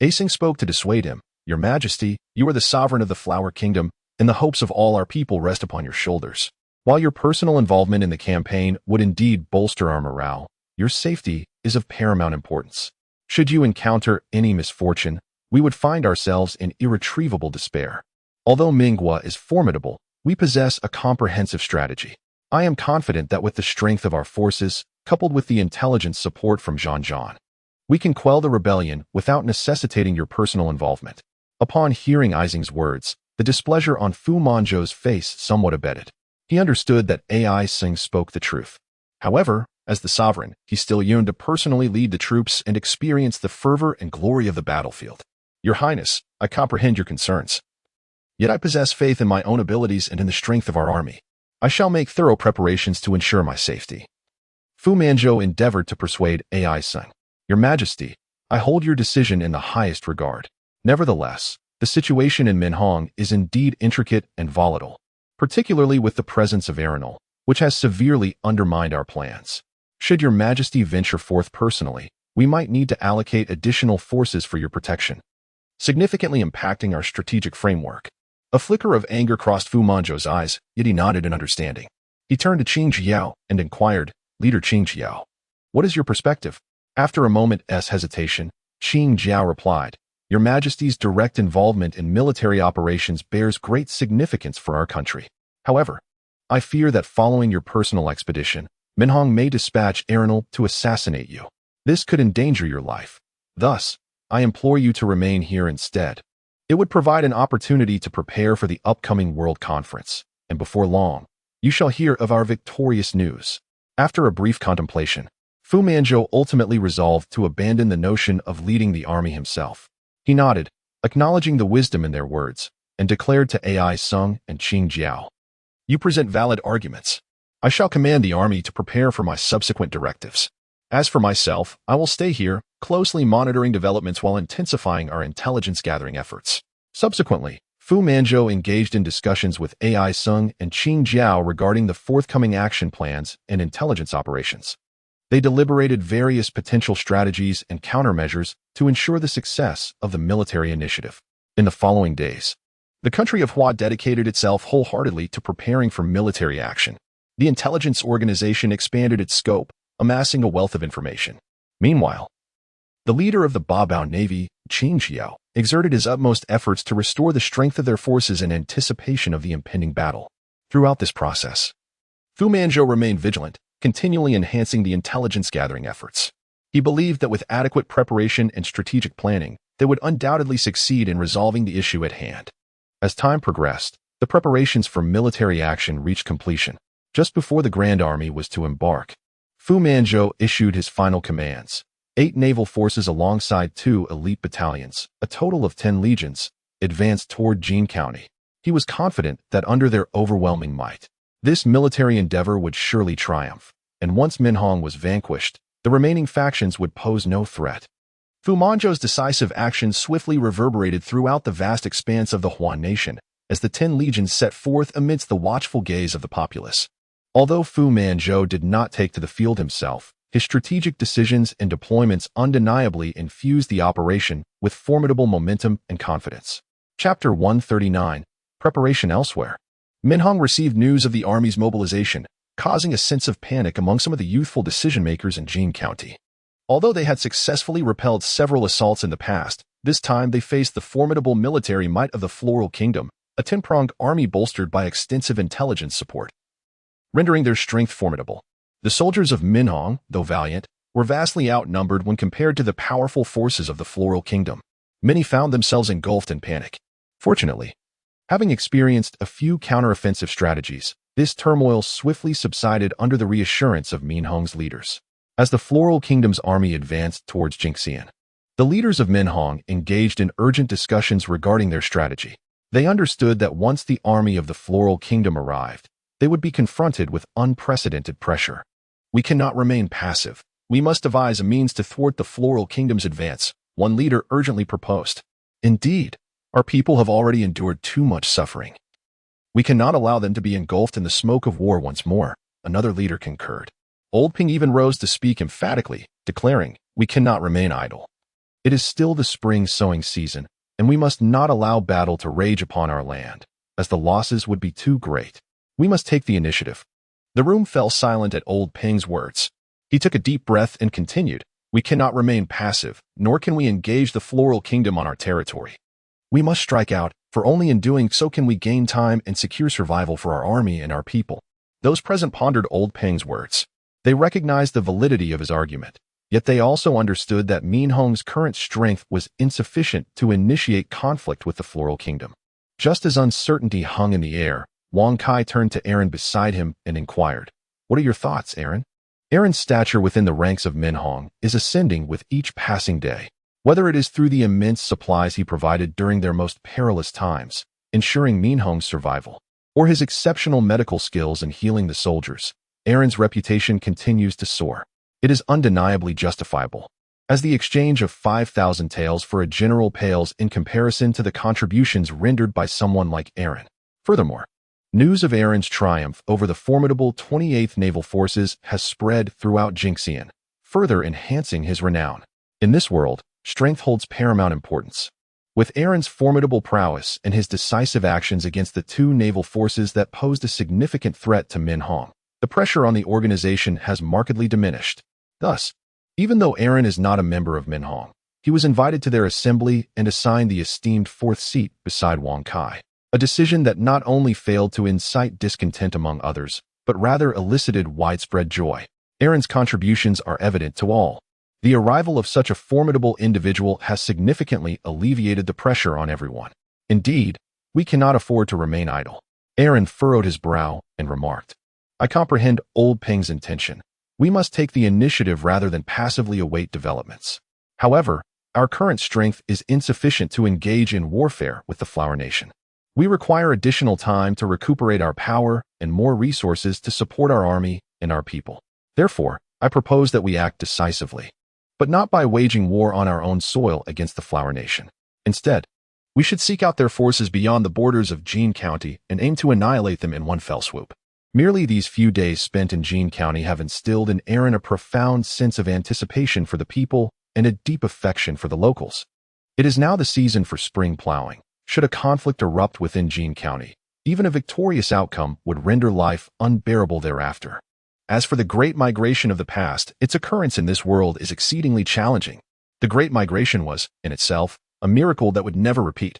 [SPEAKER 1] A Xing spoke to dissuade him. "Your Majesty, you are the sovereign of the Flower Kingdom, and the hopes of all our people rest upon your shoulders. While your personal involvement in the campaign would indeed bolster our morale, your safety is of paramount importance. Should you encounter any misfortune, we would find ourselves in irretrievable despair. Although Mingwa is formidable, we possess a comprehensive strategy. I am confident that with the strength of our forces, coupled with the intelligence support from Zhan, we can quell the rebellion without necessitating your personal involvement." Upon hearing A Xing's words, the displeasure on Fu Manzhou's face somewhat abated. He understood that A Xing spoke the truth. However, as the sovereign, he still yearned to personally lead the troops and experience the fervor and glory of the battlefield. "Your Highness, I comprehend your concerns. Yet I possess faith in my own abilities and in the strength of our army. I shall make thorough preparations to ensure my safety." Fu Manzhou endeavored to persuade A Xing. "Your Majesty, I hold your decision in the highest regard. Nevertheless, the situation in Minhong is indeed intricate and volatile, particularly with the presence of Arenal, which has severely undermined our plans. Should your Majesty venture forth personally, we might need to allocate additional forces for your protection, significantly impacting our strategic framework." A flicker of anger crossed Fu Manzhou's eyes, yet he nodded in understanding. He turned to Qing Jiao and inquired, "Leader Qing Jiao, what is your perspective?" After a moment's hesitation, Qing Jiao replied, "Your Majesty's direct involvement in military operations bears great significance for our country. However, I fear that following your personal expedition, Minhong may dispatch Arenal to assassinate you. This could endanger your life. Thus, I implore you to remain here instead. It would provide an opportunity to prepare for the upcoming World Conference, and before long, you shall hear of our victorious news." After a brief contemplation, Fu Manzhou ultimately resolved to abandon the notion of leading the army himself. He nodded, acknowledging the wisdom in their words, and declared to A Xing and Qing Jiao, "You present valid arguments. I shall command the army to prepare for my subsequent directives. As for myself, I will stay here closely monitoring developments while intensifying our intelligence-gathering efforts. Subsequently, Fu Manzhou engaged in discussions with AI Sung and Qin Jiao regarding the forthcoming action plans and intelligence operations. They deliberated various potential strategies and countermeasures to ensure the success of the military initiative. In the following days, the country of Hua dedicated itself wholeheartedly to preparing for military action. The intelligence organization expanded its scope, amassing a wealth of information. Meanwhile, the leader of the Babao Navy, Qin Jiao, exerted his utmost efforts to restore the strength of their forces in anticipation of the impending battle. Throughout this process, Fu Manzhou remained vigilant, continually enhancing the intelligence-gathering efforts. He believed that with adequate preparation and strategic planning, they would undoubtedly succeed in resolving the issue at hand. As time progressed, the preparations for military action reached completion. Just before the Grand Army was to embark, Fu Manzhou issued his final commands. 8 naval forces alongside 2 elite battalions, a total of 10 legions, advanced toward Jin County. He was confident that under their overwhelming might, this military endeavor would surely triumph, and once Minhong was vanquished, the remaining factions would pose no threat. Fu Manzhou's decisive action swiftly reverberated throughout the vast expanse of the Huan nation, as the 10 legions set forth amidst the watchful gaze of the populace. Although Fu Manzhou did not take to the field himself, his strategic decisions and deployments undeniably infused the operation with formidable momentum and confidence. Chapter 139, Preparation Elsewhere. Minhong received news of the army's mobilization, causing a sense of panic among some of the youthful decision-makers in Jin County. Although they had successfully repelled several assaults in the past, this time they faced the formidable military might of the Floral Kingdom, a 10-pronged army bolstered by extensive intelligence support, rendering their strength formidable. The soldiers of Minhong, though valiant, were vastly outnumbered when compared to the powerful forces of the Floral Kingdom. Many found themselves engulfed in panic. Fortunately, having experienced a few counteroffensive strategies, this turmoil swiftly subsided under the reassurance of Minhong's leaders. As the Floral Kingdom's army advanced towards Jingxian, the leaders of Minhong engaged in urgent discussions regarding their strategy. They understood that once the army of the Floral Kingdom arrived, they would be confronted with unprecedented pressure. We cannot remain passive. We must devise a means to thwart the Floral Kingdom's advance, one leader urgently proposed. Indeed, our people have already endured too much suffering. We cannot allow them to be engulfed in the smoke of war once more, another leader concurred. Old Ping even rose to speak emphatically, declaring, "We cannot remain idle. It is still the spring sowing season, and we must not allow battle to rage upon our land, as the losses would be too great. We must take the initiative." The room fell silent at Old Ping's words. He took a deep breath and continued, "We cannot remain passive, nor can we engage the Floral Kingdom on our territory. We must strike out, for only in doing so can we gain time and secure survival for our army and our people." Those present pondered Old Ping's words. They recognized the validity of his argument, yet they also understood that Minhong's current strength was insufficient to initiate conflict with the Floral Kingdom. Just as uncertainty hung in the air, Wang Kai turned to Aaron beside him and inquired, "What are your thoughts, Aaron?" Aaron's stature within the ranks of Minhong is ascending with each passing day. Whether it is through the immense supplies he provided during their most perilous times, ensuring Minhong's survival, or his exceptional medical skills in healing the soldiers, Aaron's reputation continues to soar. It is undeniably justifiable, as the exchange of 5,000 taels for a general pales in comparison to the contributions rendered by someone like Aaron. Furthermore, news of Aaron's triumph over the formidable 28th Naval Forces has spread throughout Jingxian, further enhancing his renown. In this world, strength holds paramount importance. With Aaron's formidable prowess and his decisive actions against the 2 naval forces that posed a significant threat to Minhong, the pressure on the organization has markedly diminished. Thus, even though Aaron is not a member of Minhong, he was invited to their assembly and assigned the esteemed 4th seat beside Wang Kai, a decision that not only failed to incite discontent among others, but rather elicited widespread joy. Aaron's contributions are evident to all. The arrival of such a formidable individual has significantly alleviated the pressure on everyone. Indeed, we cannot afford to remain idle. Aaron furrowed his brow and remarked, "I comprehend Old Ping's intention. We must take the initiative rather than passively await developments. However, our current strength is insufficient to engage in warfare with the Flower Nation. We require additional time to recuperate our power and more resources to support our army and our people. Therefore, I propose that we act decisively." but not by waging war on our own soil against the Flower Nation. Instead, we should seek out their forces beyond the borders of Jean County and aim to annihilate them in one fell swoop. Merely these few days spent in Jean County have instilled in Aaron a profound sense of anticipation for the people and a deep affection for the locals. It is now the season for spring plowing. Should a conflict erupt within Jean County, even a victorious outcome would render life unbearable thereafter. As for the Great Migration of the past, its occurrence in this world is exceedingly challenging. The Great Migration was, in itself, a miracle that would never repeat.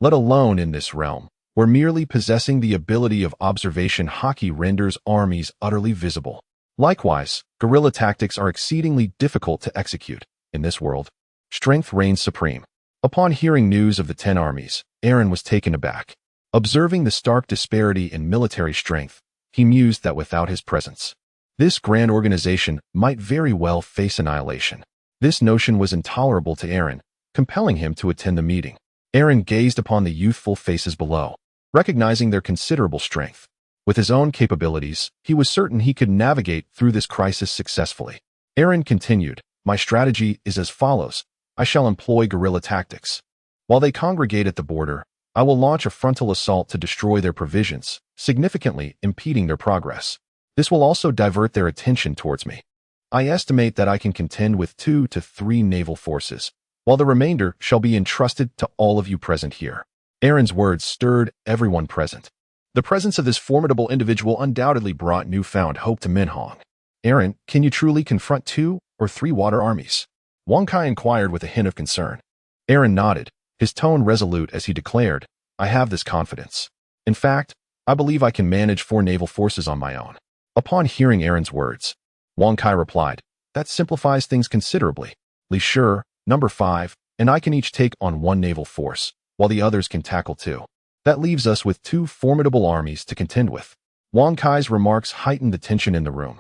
[SPEAKER 1] Let alone in this realm, where merely possessing the ability of observation hockey renders armies utterly visible. Likewise, guerrilla tactics are exceedingly difficult to execute. In this world, strength reigns supreme. Upon hearing news of the 10 armies, Aaron was taken aback. Observing the stark disparity in military strength, he mused that without his presence, this grand organization might very well face annihilation. This notion was intolerable to Aaron, compelling him to attend the meeting. Aaron gazed upon the youthful faces below, recognizing their considerable strength. With his own capabilities, he was certain he could navigate through this crisis successfully. Aaron continued, "My strategy is as follows. I shall employ guerrilla tactics. While they congregate at the border, I will launch a frontal assault to destroy their provisions, significantly impeding their progress. This will also divert their attention towards me. I estimate that I can contend with 2 to 3 naval forces, while the remainder shall be entrusted to all of you present here." Aaron's words stirred everyone present. The presence of this formidable individual undoubtedly brought newfound hope to Minhong. "Aaron, can you truly confront 2 or 3 water armies?" Wang Kai inquired with a hint of concern. Aaron nodded, his tone resolute as he declared, "I have this confidence. In fact, I believe I can manage 4 naval forces on my own." Upon hearing Aaron's words, Wang Kai replied, "That simplifies things considerably. Li Shi, number 5, and I can each take on 1 naval force, while the others can tackle 2. That leaves us with 2 formidable armies to contend with." Wang Kai's remarks heightened the tension in the room,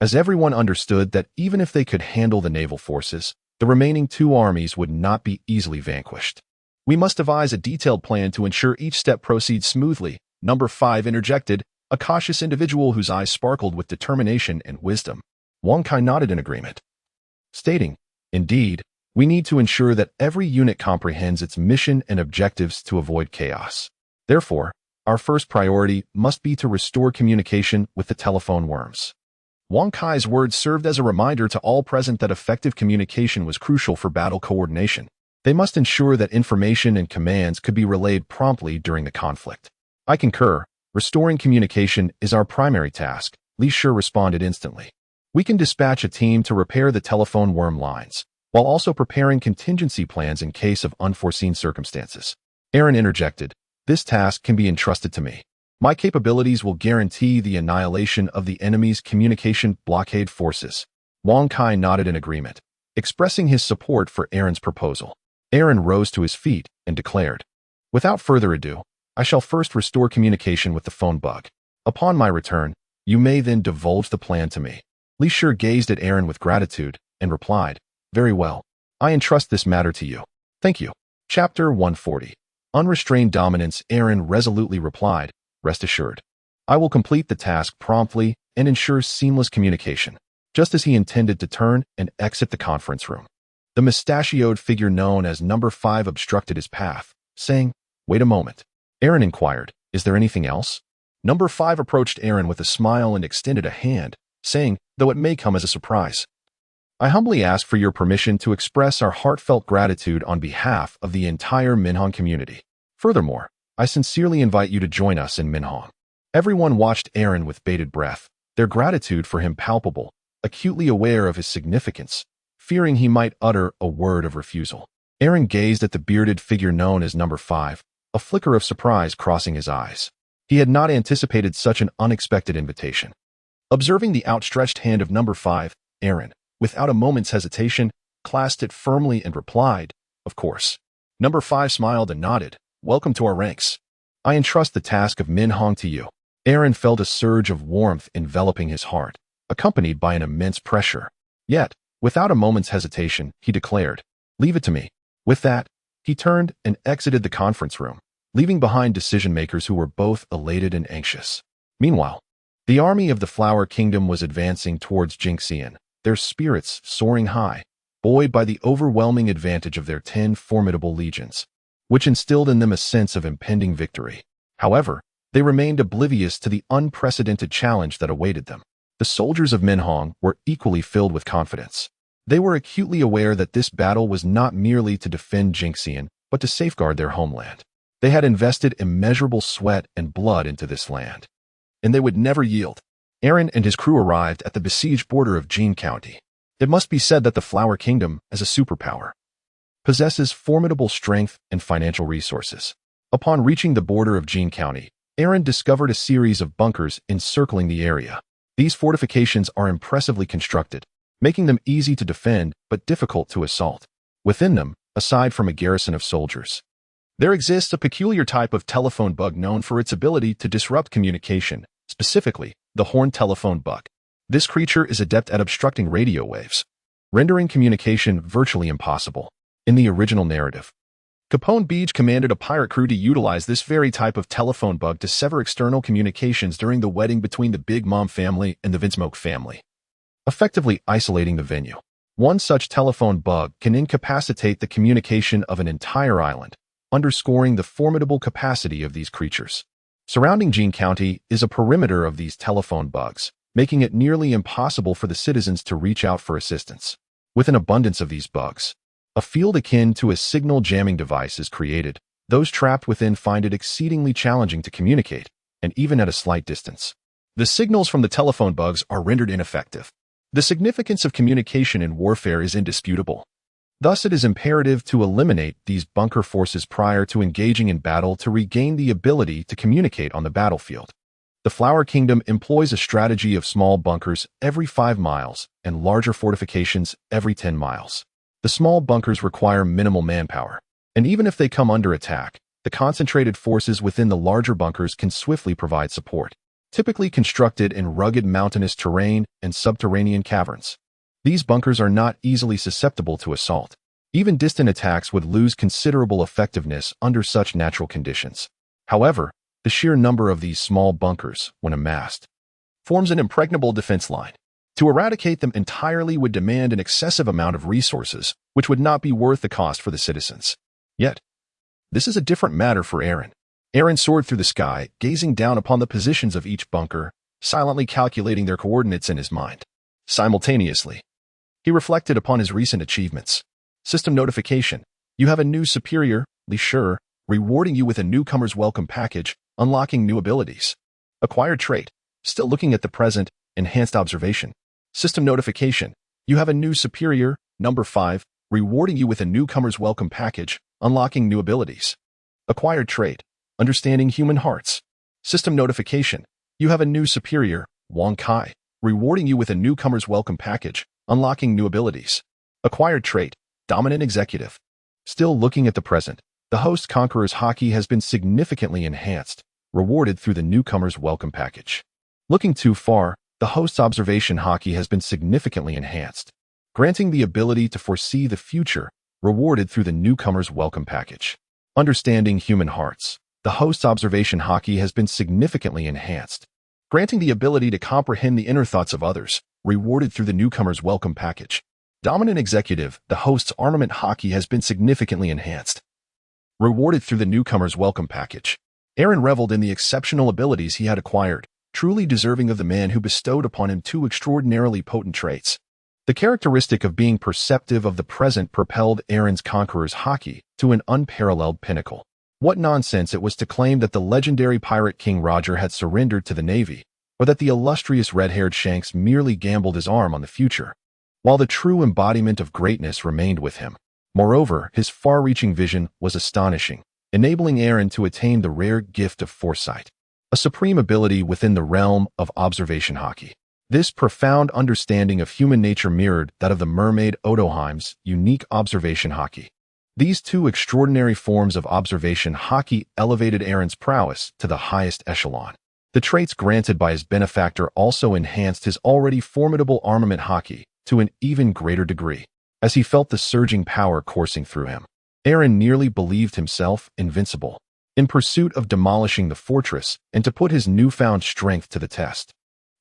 [SPEAKER 1] as everyone understood that even if they could handle the naval forces, the remaining 2 armies would not be easily vanquished. "We must devise a detailed plan to ensure each step proceeds smoothly," number 5 interjected, a cautious individual whose eyes sparkled with determination and wisdom. Wang Kai nodded in agreement, stating, "Indeed, we need to ensure that every unit comprehends its mission and objectives to avoid chaos. Therefore, our first priority must be to restore communication with the telephone worms." Wang Kai's words served as a reminder to all present that effective communication was crucial for battle coordination. They must ensure that information and commands could be relayed promptly during the conflict. "I concur. Restoring communication is our primary task," Li Shi responded instantly. "We can dispatch a team to repair the telephone worm lines, while also preparing contingency plans in case of unforeseen circumstances." Aaron interjected, "This task can be entrusted to me. My capabilities will guarantee the annihilation of the enemy's communication blockade forces." Wang Kai nodded in agreement, expressing his support for Aaron's proposal. Aaron rose to his feet and declared, "Without further ado, I shall first restore communication with the phone bug. Upon my return, you may then divulge the plan to me." Li Shi gazed at Aaron with gratitude and replied, "Very well. I entrust this matter to you. Thank you." Chapter 140. Unrestrained Dominance. Aaron resolutely replied, "Rest assured, I will complete the task promptly and ensure seamless communication." Just as he intended to turn and exit the conference room, the mustachioed figure known as number 5 obstructed his path, saying, "Wait a moment." Aaron inquired, "Is there anything else?" Number 5 approached Aaron with a smile and extended a hand, saying, though it may come as a surprise, "I humbly ask for your permission to express our heartfelt gratitude on behalf of the entire Minhong community. Furthermore, I sincerely invite you to join us in Minhong." Everyone watched Aaron with bated breath, their gratitude for him palpable, acutely aware of his significance, fearing he might utter a word of refusal. Aaron gazed at the bearded figure known as number 5, a flicker of surprise crossing his eyes. He had not anticipated such an unexpected invitation. Observing the outstretched hand of number 5, Aaron, without a moment's hesitation, clasped it firmly and replied, "Of course." Number 5 smiled and nodded, "Welcome to our ranks. I entrust the task of Minhong to you." Aaron felt a surge of warmth enveloping his heart, accompanied by an immense pressure. Yet, without a moment's hesitation, he declared, "Leave it to me." With that, he turned and exited the conference room, leaving behind decision-makers who were both elated and anxious. Meanwhile, the army of the Flower Kingdom was advancing towards Jingxian, their spirits soaring high. buoyed by the overwhelming advantage of their 10 formidable legions, which instilled in them a sense of impending victory. However, they remained oblivious to the unprecedented challenge that awaited them. The soldiers of Minhong were equally filled with confidence. They were acutely aware that this battle was not merely to defend Jingxian, but to safeguard their homeland. They had invested immeasurable sweat and blood into this land, and they would never yield. Aaron and his crew arrived at the besieged border of Jing County. It must be said that the Flower Kingdom, as a superpower, possesses formidable strength and financial resources. Upon reaching the border of Jing County, Aaron discovered a series of bunkers encircling the area. These fortifications are impressively constructed, making them easy to defend but difficult to assault. Within them, aside from a garrison of soldiers, there exists a peculiar type of telephone bug known for its ability to disrupt communication, specifically the horned telephone bug. This creature is adept at obstructing radio waves, rendering communication virtually impossible. In the original narrative, Capone Beach commanded a pirate crew to utilize this very type of telephone bug to sever external communications during the wedding between the Big Mom family and the Vinsmoke family, effectively isolating the venue. One such telephone bug can incapacitate the communication of an entire island, underscoring the formidable capacity of these creatures. Surrounding Jing County is a perimeter of these telephone bugs, making it nearly impossible for the citizens to reach out for assistance. With an abundance of these bugs, a field akin to a signal jamming device is created. Those trapped within find it exceedingly challenging to communicate, and even at a slight distance. The signals from the telephone bugs are rendered ineffective. The significance of communication in warfare is indisputable. Thus, it is imperative to eliminate these bunker forces prior to engaging in battle to regain the ability to communicate on the battlefield. The Flower Kingdom employs a strategy of small bunkers every 5 miles and larger fortifications every 10 miles. The small bunkers require minimal manpower, and even if they come under attack, the concentrated forces within the larger bunkers can swiftly provide support. Typically constructed in rugged mountainous terrain and subterranean caverns, these bunkers are not easily susceptible to assault. Even distant attacks would lose considerable effectiveness under such natural conditions. However, the sheer number of these small bunkers, when amassed, forms an impregnable defense line. To eradicate them entirely would demand an excessive amount of resources, which would not be worth the cost for the citizens. Yet, this is a different matter for Aaron. Aaron soared through the sky, gazing down upon the positions of each bunker, silently calculating their coordinates in his mind. Simultaneously, he reflected upon his recent achievements. System notification. You have a new superior, Li rewarding you with a newcomer's welcome package, unlocking new abilities. Acquired trait. Still looking at the present, enhanced observation. System notification. You have a new superior, number 5, rewarding you with a newcomer's welcome package, unlocking new abilities. Acquired trait. Understanding human hearts. System notification. You have a new superior, Wang Kai, rewarding you with a newcomer's welcome package, unlocking new abilities. Acquired trait. Dominant executive. Still looking at the present, the host Conqueror's Haki has been significantly enhanced, rewarded through the newcomer's welcome package. Looking too far, the host's observation Haki has been significantly enhanced, granting the ability to foresee the future, rewarded through the newcomer's welcome package. Understanding human hearts. The host's observation Haki has been significantly enhanced, granting the ability to comprehend the inner thoughts of others, rewarded through the newcomer's welcome package. Dominant executive. The host's armament Haki has been significantly enhanced, rewarded through the newcomer's welcome package. Aaron reveled in the exceptional abilities he had acquired, truly deserving of the man who bestowed upon him 2 extraordinarily potent traits. The characteristic of being perceptive of the present propelled Aaron's Conqueror's Haki to an unparalleled pinnacle. What nonsense it was to claim that the legendary pirate King Roger had surrendered to the Navy, or that the illustrious red-haired Shanks merely gambled his arm on the future, while the true embodiment of greatness remained with him. Moreover, his far-reaching vision was astonishing, enabling Aaron to attain the rare gift of foresight, a supreme ability within the realm of observation Haki. This profound understanding of human nature mirrored that of the mermaid Odoheim's unique observation Haki. These 2 extraordinary forms of observation Haki elevated Aaron's prowess to the highest echelon. The traits granted by his benefactor also enhanced his already formidable armament Haki to an even greater degree. As he felt the surging power coursing through him, Aaron nearly believed himself invincible. In pursuit of demolishing the fortress and to put his newfound strength to the test,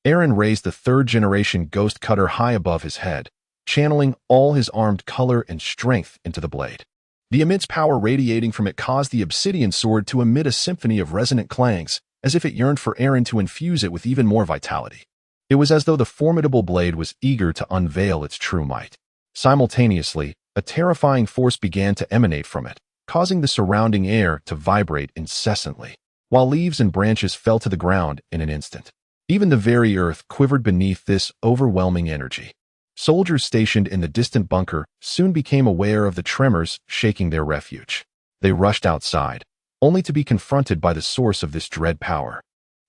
[SPEAKER 1] Aaron raised the 3rd-generation Ghost Cutter high above his head, channeling all his armed color and strength into the blade. The immense power radiating from it caused the obsidian sword to emit a symphony of resonant clangs, as if it yearned for Aaron to infuse it with even more vitality. It was as though the formidable blade was eager to unveil its true might. Simultaneously, a terrifying force began to emanate from it, causing the surrounding air to vibrate incessantly, while leaves and branches fell to the ground in an instant. Even the very earth quivered beneath this overwhelming energy. Soldiers stationed in the distant bunker soon became aware of the tremors shaking their refuge. They rushed outside, only to be confronted by the source of this dread power.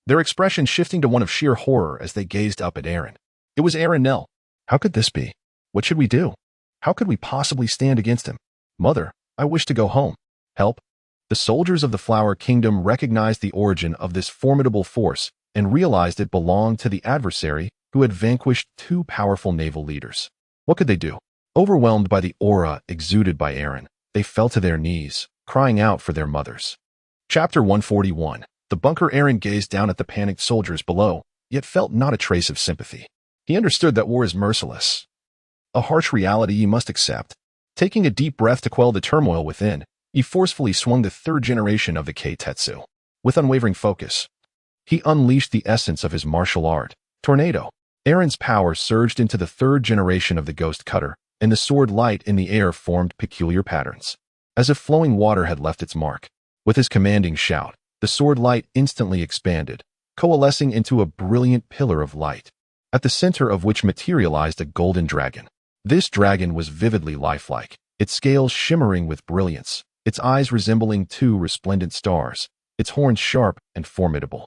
[SPEAKER 1] Their expression shifting to one of sheer horror as they gazed up at Aaron. It was Aaron Nell. How could this be? What should we do? How could we possibly stand against him? Mother, I wish to go home. Help. The soldiers of the Flower Kingdom recognized the origin of this formidable force and realized it belonged to the adversary who had vanquished two powerful naval leaders. What could they do? Overwhelmed by the aura exuded by Aaron, they fell to their knees, crying out for their mothers. Chapter 141. The bunker. Aaron gazed down at the panicked soldiers below, yet felt not a trace of sympathy. He understood that war is merciless, a harsh reality he must accept. Taking a deep breath to quell the turmoil within, he forcefully swung the third generation of the Keitetsu. With unwavering focus, he unleashed the essence of his martial art, Tornado. Aaron's power surged into the third generation of the Ghost Cutter, and the sword light in the air formed peculiar patterns, as if flowing water had left its mark. With his commanding shout, the sword light instantly expanded, coalescing into a brilliant pillar of light, at the center of which materialized a golden dragon. This dragon was vividly lifelike, its scales shimmering with brilliance, its eyes resembling two resplendent stars, its horns sharp and formidable,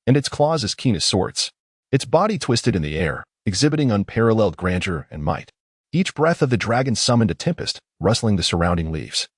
[SPEAKER 1] and its claws as keen as swords. Its body twisted in the air, exhibiting unparalleled grandeur and might. Each breath of the dragon summoned a tempest, rustling the surrounding leaves,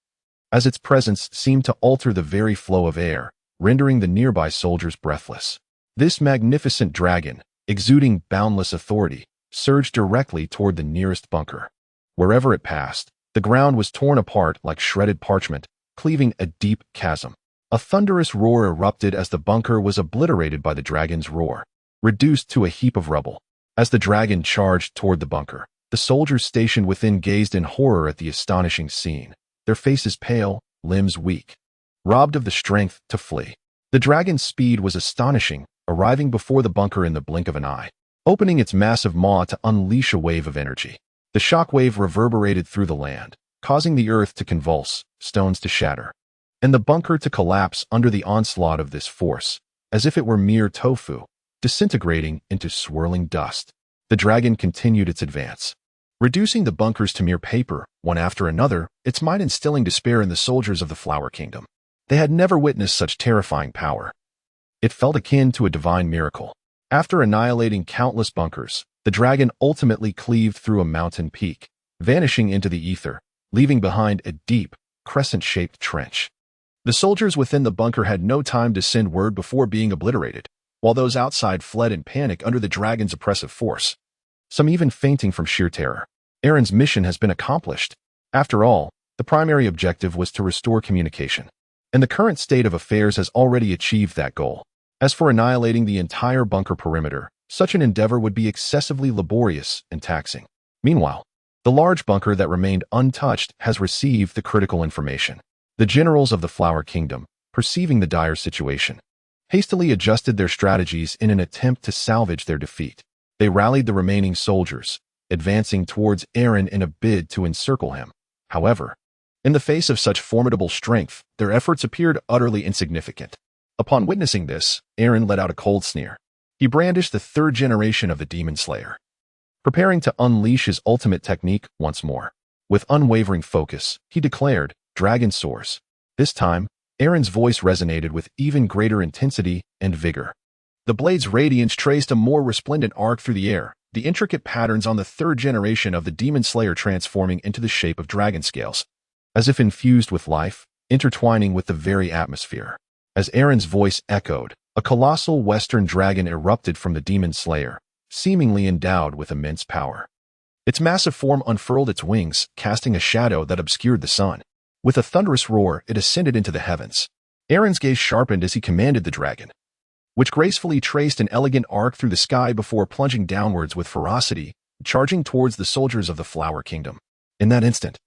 [SPEAKER 1] as its presence seemed to alter the very flow of air, rendering the nearby soldiers breathless. This magnificent dragon, exuding boundless authority, surged directly toward the nearest bunker. Wherever it passed, the ground was torn apart like shredded parchment, cleaving a deep chasm. A thunderous roar erupted as the bunker was obliterated by the dragon's roar, reduced to a heap of rubble. As the dragon charged toward the bunker, the soldiers stationed within gazed in horror at the astonishing scene, their faces pale, limbs weak, robbed of the strength to flee. The dragon's speed was astonishing, arriving before the bunker in the blink of an eye, opening its massive maw to unleash a wave of energy. The shock wave reverberated through the land, causing the earth to convulse, stones to shatter, and the bunker to collapse under the onslaught of this force, as if it were mere tofu, disintegrating into swirling dust. The dragon continued its advance, reducing the bunkers to mere paper, one after another, its might instilling despair in the soldiers of the Flower Kingdom. They had never witnessed such terrifying power. It felt akin to a divine miracle. After annihilating countless bunkers, the dragon ultimately cleaved through a mountain peak, vanishing into the ether, leaving behind a deep, crescent-shaped trench. The soldiers within the bunker had no time to send word before being obliterated, while those outside fled in panic under the dragon's oppressive force, some even fainting from sheer terror. Aaron's mission has been accomplished. After all, the primary objective was to restore communication, and the current state of affairs has already achieved that goal. As for annihilating the entire bunker perimeter, such an endeavor would be excessively laborious and taxing. Meanwhile, the large bunker that remained untouched has received the critical information. The generals of the Flower Kingdom, perceiving the dire situation, hastily adjusted their strategies in an attempt to salvage their defeat. They rallied the remaining soldiers, advancing towards Aaron in a bid to encircle him. However, in the face of such formidable strength, their efforts appeared utterly insignificant. Upon witnessing this, Aaron let out a cold sneer. He brandished the third generation of the Demon Slayer, preparing to unleash his ultimate technique once more. With unwavering focus, he declared, "Dragon soars." This time, Aaron's voice resonated with even greater intensity and vigor. The blade's radiance traced a more resplendent arc through the air, the intricate patterns on the third generation of the Demon Slayer transforming into the shape of dragon scales, as if infused with life, intertwining with the very atmosphere. As Aaron's voice echoed, a colossal western dragon erupted from the Demon Slayer, seemingly endowed with immense power. Its massive form unfurled its wings, casting a shadow that obscured the sun. With a thunderous roar, it ascended into the heavens. Aaron's gaze sharpened as he commanded the dragon, which gracefully traced an elegant arc through the sky before plunging downwards with ferocity, charging towards the soldiers of the Flower Kingdom. In that instant,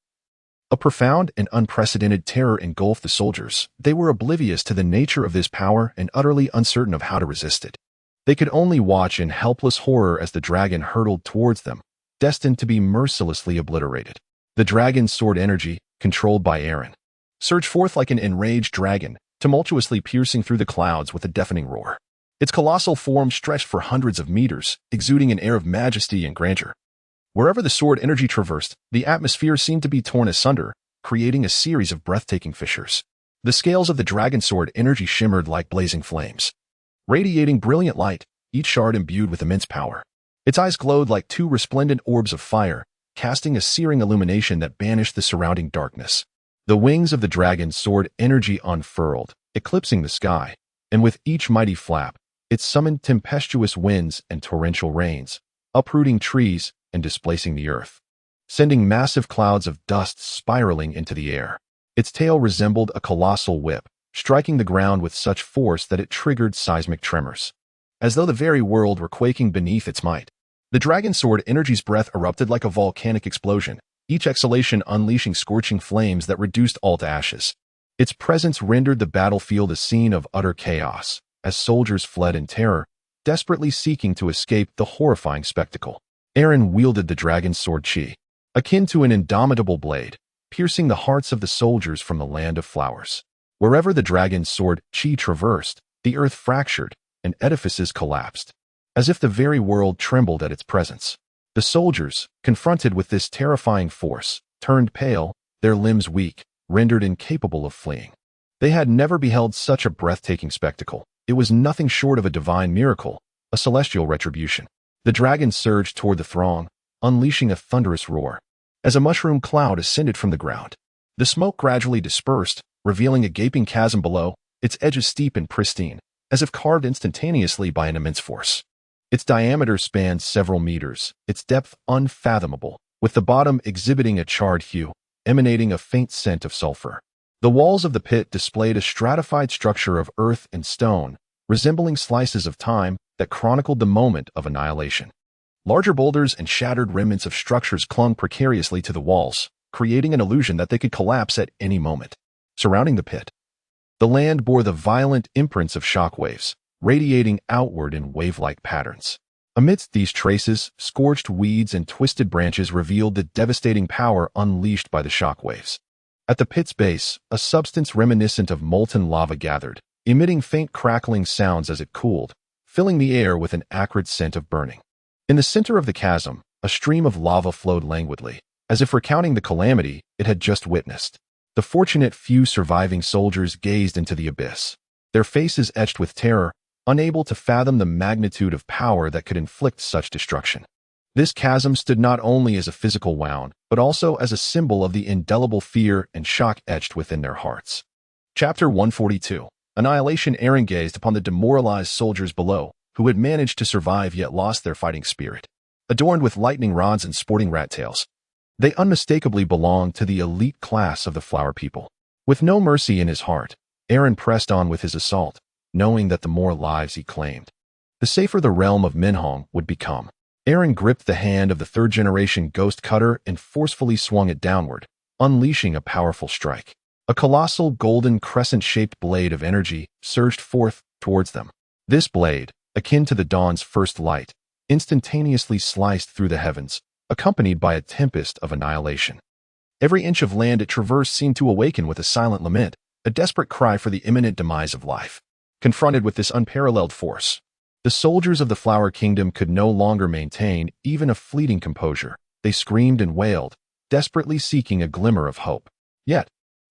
[SPEAKER 1] a profound and unprecedented terror engulfed the soldiers. They were oblivious to the nature of this power and utterly uncertain of how to resist it. They could only watch in helpless horror as the dragon hurtled towards them, destined to be mercilessly obliterated. The dragon's sword energy, controlled by Aaron, surged forth like an enraged dragon, tumultuously piercing through the clouds with a deafening roar. Its colossal form stretched for hundreds of meters, exuding an air of majesty and grandeur. Wherever the sword energy traversed, the atmosphere seemed to be torn asunder, creating a series of breathtaking fissures. The scales of the dragon sword energy shimmered like blazing flames, radiating brilliant light, each shard imbued with immense power. Its eyes glowed like two resplendent orbs of fire, casting a searing illumination that banished the surrounding darkness. The wings of the dragon's sword energy unfurled, eclipsing the sky, and with each mighty flap, it summoned tempestuous winds and torrential rains, uprooting trees and displacing the earth, sending massive clouds of dust spiraling into the air. Its tail resembled a colossal whip, striking the ground with such force that it triggered seismic tremors, as though the very world were quaking beneath its might. The dragon sword energy's breath erupted like a volcanic explosion, each exhalation unleashing scorching flames that reduced all to ashes. Its presence rendered the battlefield a scene of utter chaos, as soldiers fled in terror, desperately seeking to escape the horrifying spectacle. Aaron wielded the dragon's sword chi, akin to an indomitable blade, piercing the hearts of the soldiers from the land of flowers. Wherever the dragon's sword chi traversed, the earth fractured and edifices collapsed, as if the very world trembled at its presence. The soldiers, confronted with this terrifying force, turned pale, their limbs weak, rendered incapable of fleeing. They had never beheld such a breathtaking spectacle. It was nothing short of a divine miracle, a celestial retribution. The dragon surged toward the throng, unleashing a thunderous roar. As a mushroom cloud ascended from the ground, the smoke gradually dispersed, revealing a gaping chasm below, its edges steep and pristine, as if carved instantaneously by an immense force. Its diameter spanned several meters, its depth unfathomable, with the bottom exhibiting a charred hue, emanating a faint scent of sulfur. The walls of the pit displayed a stratified structure of earth and stone, resembling slices of time that chronicled the moment of annihilation. Larger boulders and shattered remnants of structures clung precariously to the walls, creating an illusion that they could collapse at any moment. Surrounding the pit, the land bore the violent imprints of shock waves, radiating outward in wave-like patterns. Amidst these traces, scorched weeds and twisted branches revealed the devastating power unleashed by the shock waves. At the pit's base, a substance reminiscent of molten lava gathered, emitting faint crackling sounds as it cooled, filling the air with an acrid scent of burning. In the center of the chasm, a stream of lava flowed languidly, as if recounting the calamity it had just witnessed. The fortunate few surviving soldiers gazed into the abyss, their faces etched with terror, unable to fathom the magnitude of power that could inflict such destruction. This chasm stood not only as a physical wound, but also as a symbol of the indelible fear and shock etched within their hearts. Chapter 142. Annihilation. Aaron gazed upon the demoralized soldiers below, who had managed to survive yet lost their fighting spirit. Adorned with lightning rods and sporting rat tails, they unmistakably belonged to the elite class of the flower people. With no mercy in his heart, Aaron pressed on with his assault, knowing that the more lives he claimed, the safer the realm of Minhong would become. Aaron gripped the hand of the third-generation ghost cutter and forcefully swung it downward, unleashing a powerful strike. A colossal golden crescent-shaped blade of energy surged forth towards them. This blade, akin to the dawn's first light, instantaneously sliced through the heavens, accompanied by a tempest of annihilation. Every inch of land it traversed seemed to awaken with a silent lament, a desperate cry for the imminent demise of life. Confronted with this unparalleled force, the soldiers of the Flower Kingdom could no longer maintain even a fleeting composure. They screamed and wailed, desperately seeking a glimmer of hope. Yet,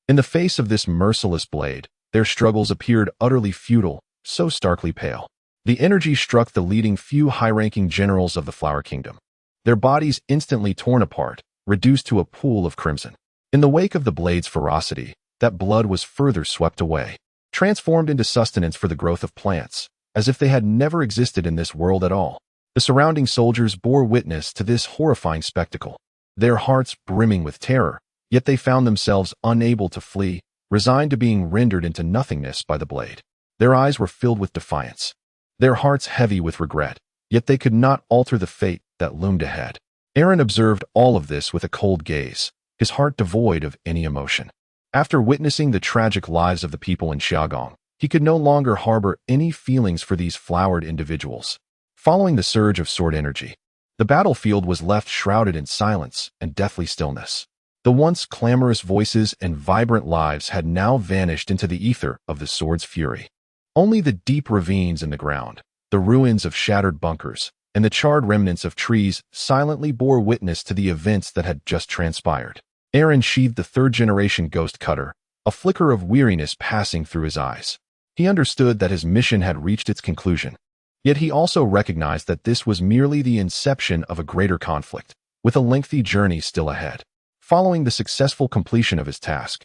[SPEAKER 1] in the face of this merciless blade, their struggles appeared utterly futile, so starkly pale. The energy struck the leading few high-ranking generals of the Flower Kingdom, their bodies instantly torn apart, reduced to a pool of crimson. In the wake of the blade's ferocity, that blood was further swept away, transformed into sustenance for the growth of plants, as if they had never existed in this world at all. The surrounding soldiers bore witness to this horrifying spectacle, their hearts brimming with terror, yet they found themselves unable to flee, resigned to being rendered into nothingness by the blade. Their eyes were filled with defiance, their hearts heavy with regret, yet they could not alter the fate that loomed ahead. Aaron observed all of this with a cold gaze, his heart devoid of any emotion. After witnessing the tragic lives of the people in Xiaogong, he could no longer harbor any feelings for these flowered individuals. Following the surge of sword energy, the battlefield was left shrouded in silence and deathly stillness. The once clamorous voices and vibrant lives had now vanished into the ether of the sword's fury. Only the deep ravines in the ground, the ruins of shattered bunkers, and the charred remnants of trees silently bore witness to the events that had just transpired. Aaron sheathed the third-generation ghost cutter, a flicker of weariness passing through his eyes. He understood that his mission had reached its conclusion. Yet he also recognized that this was merely the inception of a greater conflict, with a lengthy journey still ahead. Following the successful completion of his task,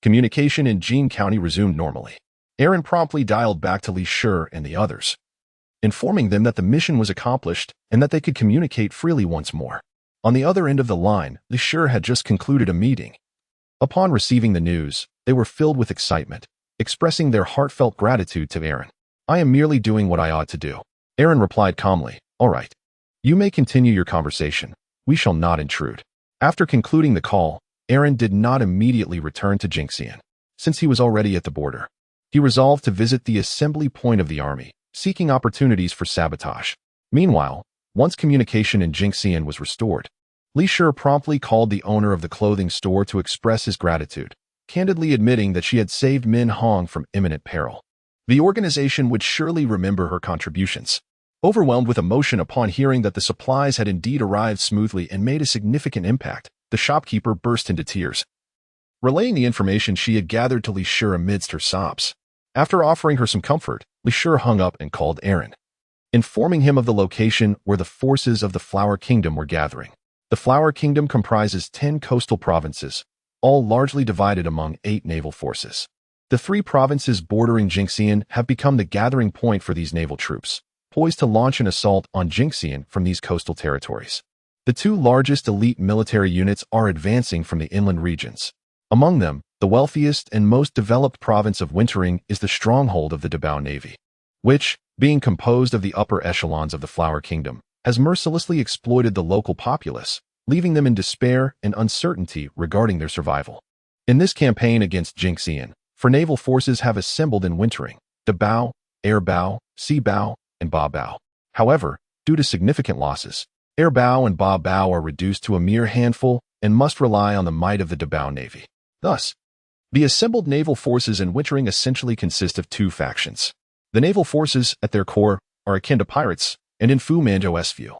[SPEAKER 1] communication in Jing County resumed normally. Aaron promptly dialed back to Li Shi and the others, informing them that the mission was accomplished and that they could communicate freely once more. On the other end of the line, Li Shi had just concluded a meeting. Upon receiving the news, they were filled with excitement, expressing their heartfelt gratitude to Aaron. "I am merely doing what I ought to do," Aaron replied calmly. "All right. You may continue your conversation. We shall not intrude." After concluding the call, Aaron did not immediately return to Jingxian, since he was already at the border. He resolved to visit the assembly point of the army, seeking opportunities for sabotage. Meanwhile, once communication in Jingxian was restored, Li Shi promptly called the owner of the clothing store to express his gratitude, candidly admitting that she had saved Min Hong from imminent peril. The organization would surely remember her contributions. Overwhelmed with emotion upon hearing that the supplies had indeed arrived smoothly and made a significant impact, the shopkeeper burst into tears, relaying the information she had gathered to Li Shi amidst her sobs. After offering her some comfort, Li Shi hung up and called Aaron, informing him of the location where the forces of the Flower Kingdom were gathering. The Flower Kingdom comprises 10 coastal provinces, all largely divided among 8 naval forces. The 3 provinces bordering Jingxian have become the gathering point for these naval troops, poised to launch an assault on Jingxian from these coastal territories. The 2 largest elite military units are advancing from the inland regions. Among them, the wealthiest and most developed province of Wintering is the stronghold of the Dabao Navy, which, being composed of the upper echelons of the Flower Kingdom, has mercilessly exploited the local populace, leaving them in despair and uncertainty regarding their survival. In this campaign against Jingxian, for naval forces have assembled in Wintering, Dabao, Air Bao, Sea Bao, and Ba Bao. However, due to significant losses, Air Bao and Ba Bao are reduced to a mere handful and must rely on the might of the Dabao Navy. Thus, the assembled naval forces in Wintering essentially consist of 2 factions. The naval forces, at their core, are akin to pirates, and in Fu Manzhou's view,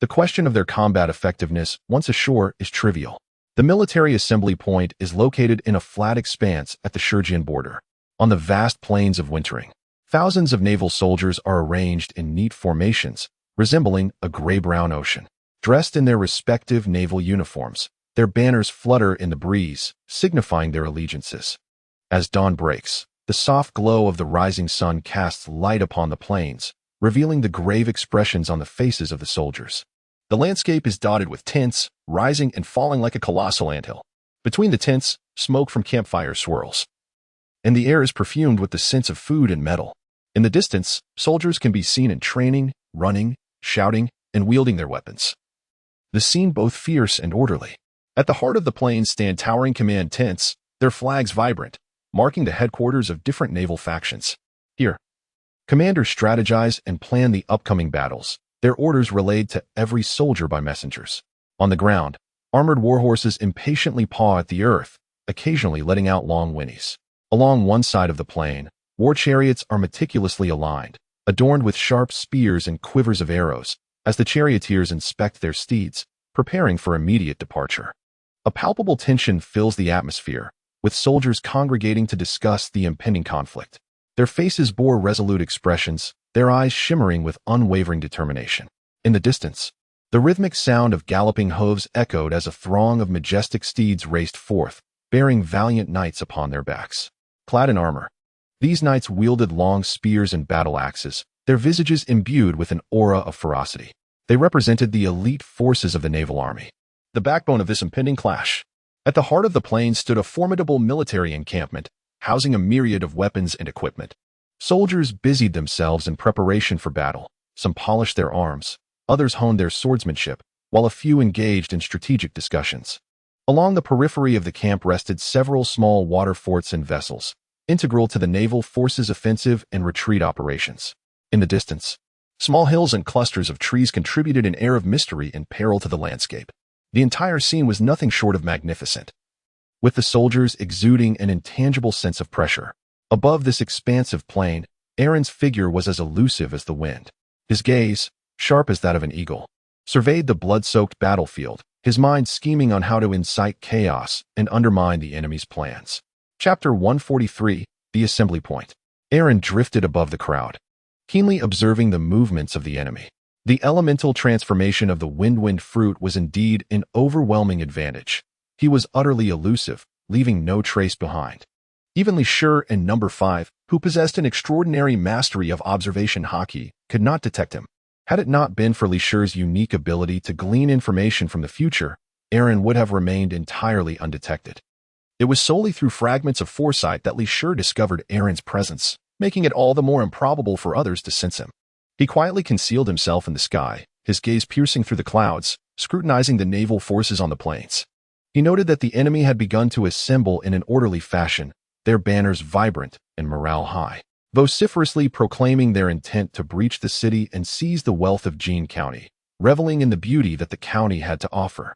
[SPEAKER 1] the question of their combat effectiveness once ashore is trivial. The military assembly point is located in a flat expanse at the Shijian border. On the vast plains of Wintering, thousands of naval soldiers are arranged in neat formations, resembling a gray-brown ocean. Dressed in their respective naval uniforms, their banners flutter in the breeze, signifying their allegiances. As dawn breaks, the soft glow of the rising sun casts light upon the plains, revealing the grave expressions on the faces of the soldiers. The landscape is dotted with tents, rising and falling like a colossal anthill. Between the tents, smoke from campfires swirls, and the air is perfumed with the scents of food and metal. In the distance, soldiers can be seen in training, running, shouting, and wielding their weapons. The scene both fierce and orderly. At the heart of the plains stand towering command tents, their flags vibrant, marking the headquarters of different naval factions. Here, commanders strategize and plan the upcoming battles, their orders relayed to every soldier by messengers. On the ground, armored warhorses impatiently paw at the earth, occasionally letting out long whinnies. Along one side of the plain, war chariots are meticulously aligned, adorned with sharp spears and quivers of arrows, as the charioteers inspect their steeds, preparing for immediate departure. A palpable tension fills the atmosphere, with soldiers congregating to discuss the impending conflict. Their faces bore resolute expressions, their eyes shimmering with unwavering determination. In the distance, the rhythmic sound of galloping hooves echoed as a throng of majestic steeds raced forth, bearing valiant knights upon their backs. Clad in armor, these knights wielded long spears and battle axes, their visages imbued with an aura of ferocity. They represented the elite forces of the naval army, the backbone of this impending clash. At the heart of the plains stood a formidable military encampment, housing a myriad of weapons and equipment. Soldiers busied themselves in preparation for battle. Some polished their arms, others honed their swordsmanship, while a few engaged in strategic discussions. Along the periphery of the camp rested several small water forts and vessels, integral to the naval forces' offensive and retreat operations. In the distance, small hills and clusters of trees contributed an air of mystery and peril to the landscape. The entire scene was nothing short of magnificent, with the soldiers exuding an intangible sense of pressure. Above this expansive plain, Aaron's figure was as elusive as the wind. His gaze, sharp as that of an eagle, surveyed the blood-soaked battlefield, his mind scheming on how to incite chaos and undermine the enemy's plans. Chapter 143, The Assembly Point. Aaron drifted above the crowd, keenly observing the movements of the enemy. The elemental transformation of the wind fruit was indeed an overwhelming advantage. He was utterly elusive, leaving no trace behind. Even Lisher and Number 5, who possessed an extraordinary mastery of observation hockey, could not detect him. Had it not been for Lisher's unique ability to glean information from the future, Aaron would have remained entirely undetected. It was solely through fragments of foresight that Lisher discovered Aaron's presence, making it all the more improbable for others to sense him. He quietly concealed himself in the sky, his gaze piercing through the clouds, scrutinizing the naval forces on the plains. He noted that the enemy had begun to assemble in an orderly fashion, their banners vibrant and morale high, vociferously proclaiming their intent to breach the city and seize the wealth of Jean County, reveling in the beauty that the county had to offer.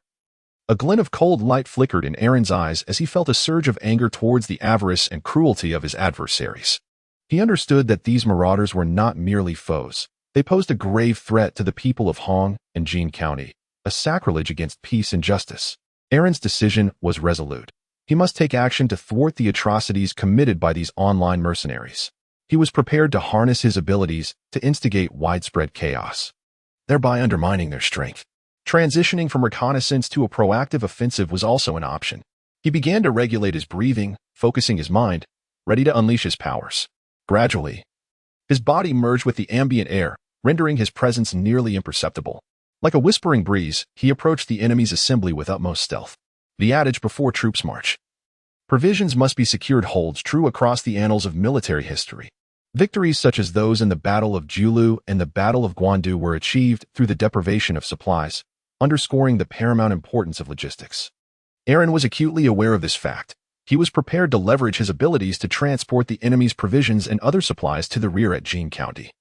[SPEAKER 1] A glint of cold light flickered in Aaron's eyes as he felt a surge of anger towards the avarice and cruelty of his adversaries. He understood that these marauders were not merely foes. They posed a grave threat to the people of Hong and Jean County, a sacrilege against peace and justice. Aaron's decision was resolute. He must take action to thwart the atrocities committed by these online mercenaries. He was prepared to harness his abilities to instigate widespread chaos, thereby undermining their strength. Transitioning from reconnaissance to a proactive offensive was also an option. He began to regulate his breathing, focusing his mind, ready to unleash his powers. Gradually, his body merged with the ambient air, rendering his presence nearly imperceptible. Like a whispering breeze, he approached the enemy's assembly with utmost stealth. The adage before troops march, "Provisions must be secured," holds true across the annals of military history. Victories such as those in the Battle of Julu and the Battle of Guandu were achieved through the deprivation of supplies, underscoring the paramount importance of logistics. Aaron was acutely aware of this fact. He was prepared to leverage his abilities to transport the enemy's provisions and other supplies to the rear at Jean County,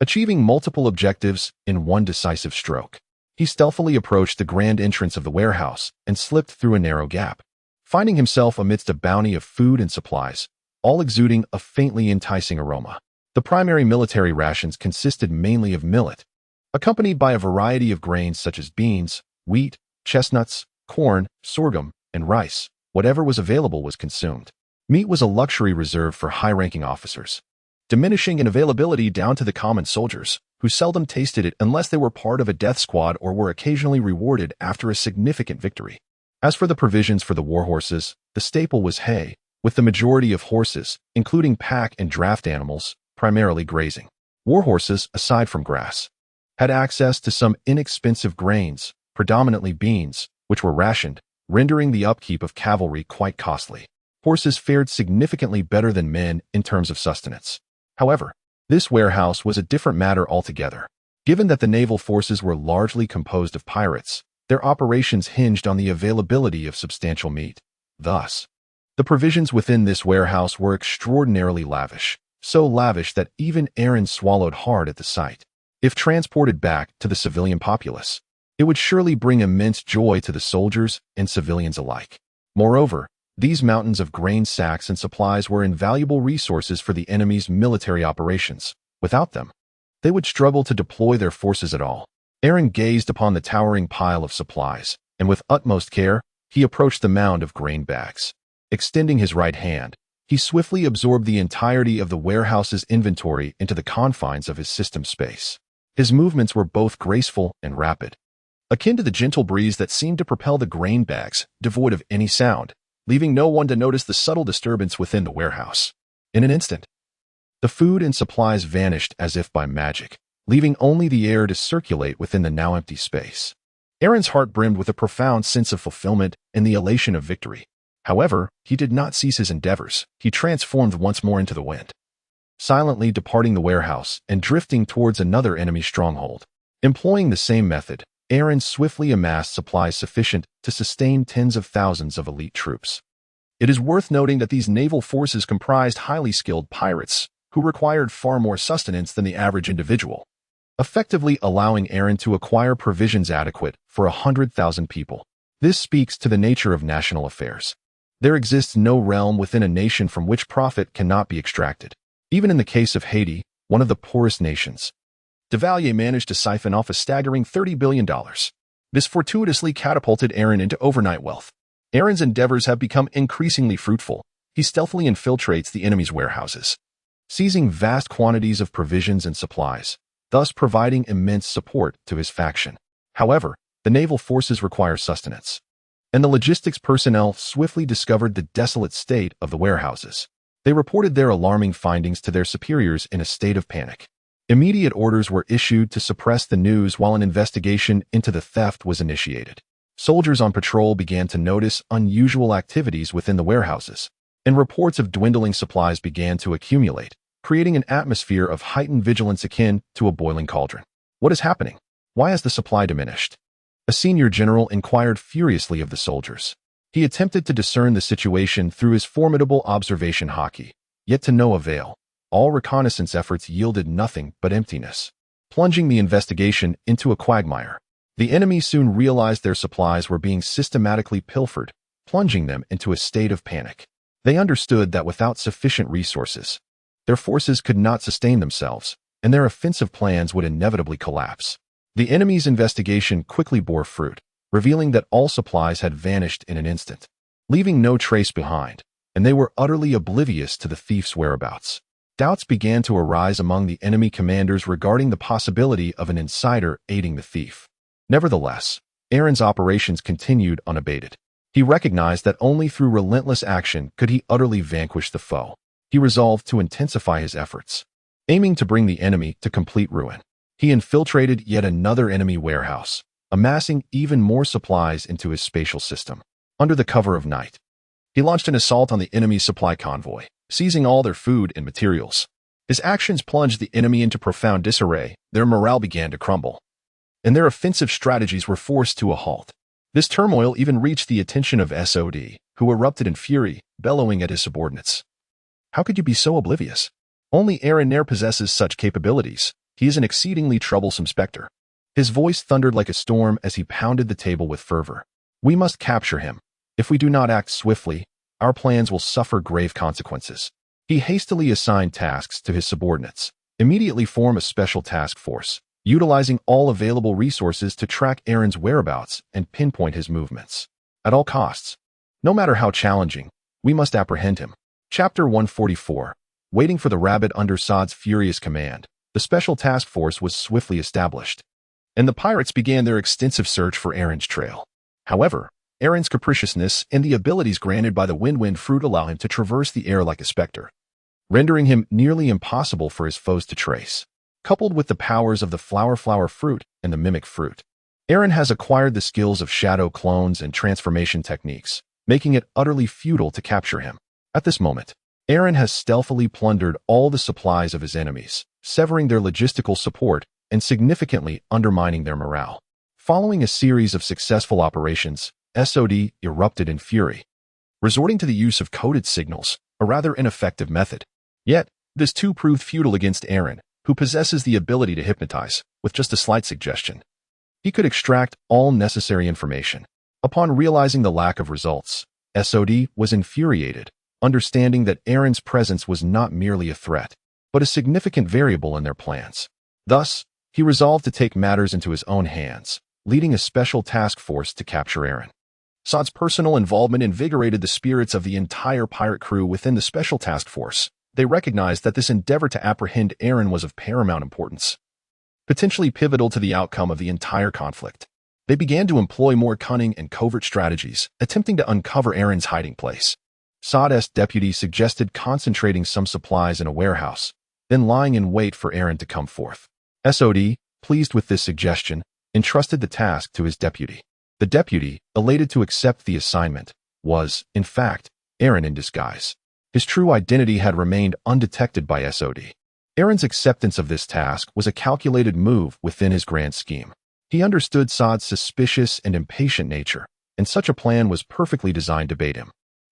[SPEAKER 1] achieving multiple objectives in one decisive stroke. He stealthily approached the grand entrance of the warehouse and slipped through a narrow gap, finding himself amidst a bounty of food and supplies, all exuding a faintly enticing aroma. The primary military rations consisted mainly of millet, accompanied by a variety of grains such as beans, wheat, chestnuts, corn, sorghum, and rice. Whatever was available was consumed. Meat was a luxury reserved for high-ranking officers, diminishing in availability down to the common soldiers, who seldom tasted it unless they were part of a death squad or were occasionally rewarded after a significant victory. As for the provisions for the war horses, the staple was hay, with the majority of horses, including pack and draft animals, primarily grazing. War horses, aside from grass, had access to some inexpensive grains, predominantly beans, which were rationed, rendering the upkeep of cavalry quite costly. Horses fared significantly better than men in terms of sustenance. However, this warehouse was a different matter altogether. Given that the naval forces were largely composed of pirates, their operations hinged on the availability of substantial meat. Thus, the provisions within this warehouse were extraordinarily lavish, so lavish that even Aaron swallowed hard at the sight. If transported back to the civilian populace, it would surely bring immense joy to the soldiers and civilians alike. Moreover, these mountains of grain sacks and supplies were invaluable resources for the enemy's military operations. Without them, they would struggle to deploy their forces at all. Aaron gazed upon the towering pile of supplies, and with utmost care, he approached the mound of grain bags. Extending his right hand, he swiftly absorbed the entirety of the warehouse's inventory into the confines of his system space. His movements were both graceful and rapid, akin to the gentle breeze that seemed to propel the grain bags, devoid of any sound, leaving no one to notice the subtle disturbance within the warehouse. In an instant, the food and supplies vanished as if by magic, leaving only the air to circulate within the now empty space. Aaron's heart brimmed with a profound sense of fulfillment and the elation of victory. However, he did not cease his endeavors. He transformed once more into the wind, silently departing the warehouse and drifting towards another enemy stronghold. Employing the same method, Aaron swiftly amassed supplies sufficient to sustain tens of thousands of elite troops. It is worth noting that these naval forces comprised highly skilled pirates, who required far more sustenance than the average individual, effectively allowing Aaron to acquire provisions adequate for 100,000 people. This speaks to the nature of national affairs. There exists no realm within a nation from which profit cannot be extracted. Even in the case of Haiti, one of the poorest nations, Duvalier managed to siphon off a staggering $30 billion. This fortuitously catapulted Aaron into overnight wealth. Aaron's endeavors have become increasingly fruitful. He stealthily infiltrates the enemy's warehouses, seizing vast quantities of provisions and supplies, thus providing immense support to his faction. However, the naval forces require sustenance, and the logistics personnel swiftly discovered the desolate state of the warehouses. They reported their alarming findings to their superiors in a state of panic. Immediate orders were issued to suppress the news while an investigation into the theft was initiated. Soldiers on patrol began to notice unusual activities within the warehouses, and reports of dwindling supplies began to accumulate, creating an atmosphere of heightened vigilance akin to a boiling cauldron. What is happening? Why has the supply diminished? A senior general inquired furiously of the soldiers. He attempted to discern the situation through his formidable observation hockey, yet to no avail. All reconnaissance efforts yielded nothing but emptiness, plunging the investigation into a quagmire. The enemy soon realized their supplies were being systematically pilfered, plunging them into a state of panic. They understood that without sufficient resources, their forces could not sustain themselves, and their offensive plans would inevitably collapse. The enemy's investigation quickly bore fruit, revealing that all supplies had vanished in an instant, leaving no trace behind, and they were utterly oblivious to the thief's whereabouts. Doubts began to arise among the enemy commanders regarding the possibility of an insider aiding the thief. Nevertheless, Aaron's operations continued unabated. He recognized that only through relentless action could he utterly vanquish the foe. He resolved to intensify his efforts, aiming to bring the enemy to complete ruin. He infiltrated yet another enemy warehouse, amassing even more supplies into his spatial system. Under the cover of night, he launched an assault on the enemy's supply convoy, seizing all their food and materials. His actions plunged the enemy into profound disarray. Their morale began to crumble, and their offensive strategies were forced to a halt. This turmoil even reached the attention of SOD, who erupted in fury, bellowing at his subordinates. How could you be so oblivious? Only Aaron Nair possesses such capabilities. He is an exceedingly troublesome specter. His voice thundered like a storm as he pounded the table with fervor. We must capture him. If we do not act swiftly, our plans will suffer grave consequences. He hastily assigned tasks to his subordinates, immediately formed a special task force, utilizing all available resources to track Aaron's whereabouts and pinpoint his movements. At all costs, no matter how challenging, we must apprehend him. Chapter 144. Waiting for the rabbit under Saad's furious command, the special task force was swiftly established, and the pirates began their extensive search for Aaron's trail. However, Aaron's capriciousness and the abilities granted by the wind fruit allow him to traverse the air like a specter, rendering him nearly impossible for his foes to trace. Coupled with the powers of the flower fruit and the mimic fruit, Aaron has acquired the skills of shadow clones and transformation techniques, making it utterly futile to capture him. At this moment, Aaron has stealthily plundered all the supplies of his enemies, severing their logistical support and significantly undermining their morale. Following a series of successful operations, SOD erupted in fury, resorting to the use of coded signals, a rather ineffective method. Yet, this too proved futile against Aaron, who possesses the ability to hypnotize, with just a slight suggestion. He could extract all necessary information. Upon realizing the lack of results, SOD was infuriated, understanding that Aaron's presence was not merely a threat, but a significant variable in their plans. Thus, he resolved to take matters into his own hands, leading a special task force to capture Aaron. Saad's personal involvement invigorated the spirits of the entire pirate crew within the special task force. They recognized that this endeavor to apprehend Aaron was of paramount importance, potentially pivotal to the outcome of the entire conflict. They began to employ more cunning and covert strategies, attempting to uncover Aaron's hiding place. Saad's deputy suggested concentrating some supplies in a warehouse, then lying in wait for Aaron to come forth. SOD, pleased with this suggestion, entrusted the task to his deputy. The deputy, elated to accept the assignment, was, in fact, Aaron in disguise. His true identity had remained undetected by SOD. Aaron's acceptance of this task was a calculated move within his grand scheme. He understood Saad's suspicious and impatient nature, and such a plan was perfectly designed to bait him.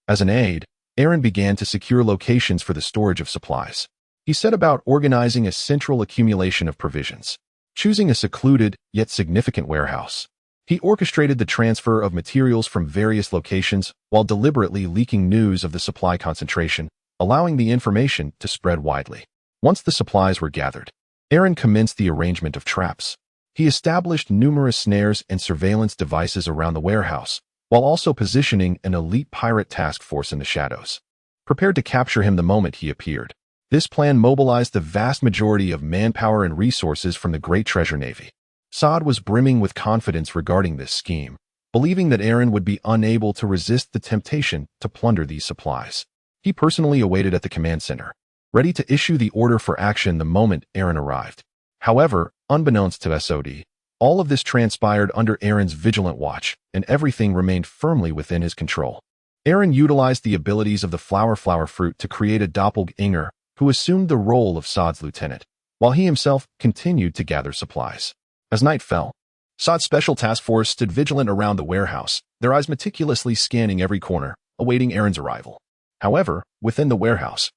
[SPEAKER 1] As an aide, Aaron began to secure locations for the storage of supplies. He set about organizing a central accumulation of provisions. Choosing a secluded, yet significant warehouse, he orchestrated the transfer of materials from various locations while deliberately leaking news of the supply concentration, allowing the information to spread widely. Once the supplies were gathered, Aaron commenced the arrangement of traps. He established numerous snares and surveillance devices around the warehouse, while also positioning an elite pirate task force in the shadows, prepared to capture him the moment he appeared. This plan mobilized the vast majority of manpower and resources from the Great Treasure Navy. Saad was brimming with confidence regarding this scheme, believing that Aaron would be unable to resist the temptation to plunder these supplies. He personally awaited at the command center, ready to issue the order for action the moment Aaron arrived. However, unbeknownst to SOD, all of this transpired under Aaron's vigilant watch, and everything remained firmly within his control. Aaron utilized the abilities of the flower fruit to create a doppelganger who assumed the role of Saad's lieutenant, while he himself continued to gather supplies. As night fell, Saad's special task force stood vigilant around the warehouse, their eyes meticulously scanning every corner, awaiting Aaron's arrival. However, within the warehouse,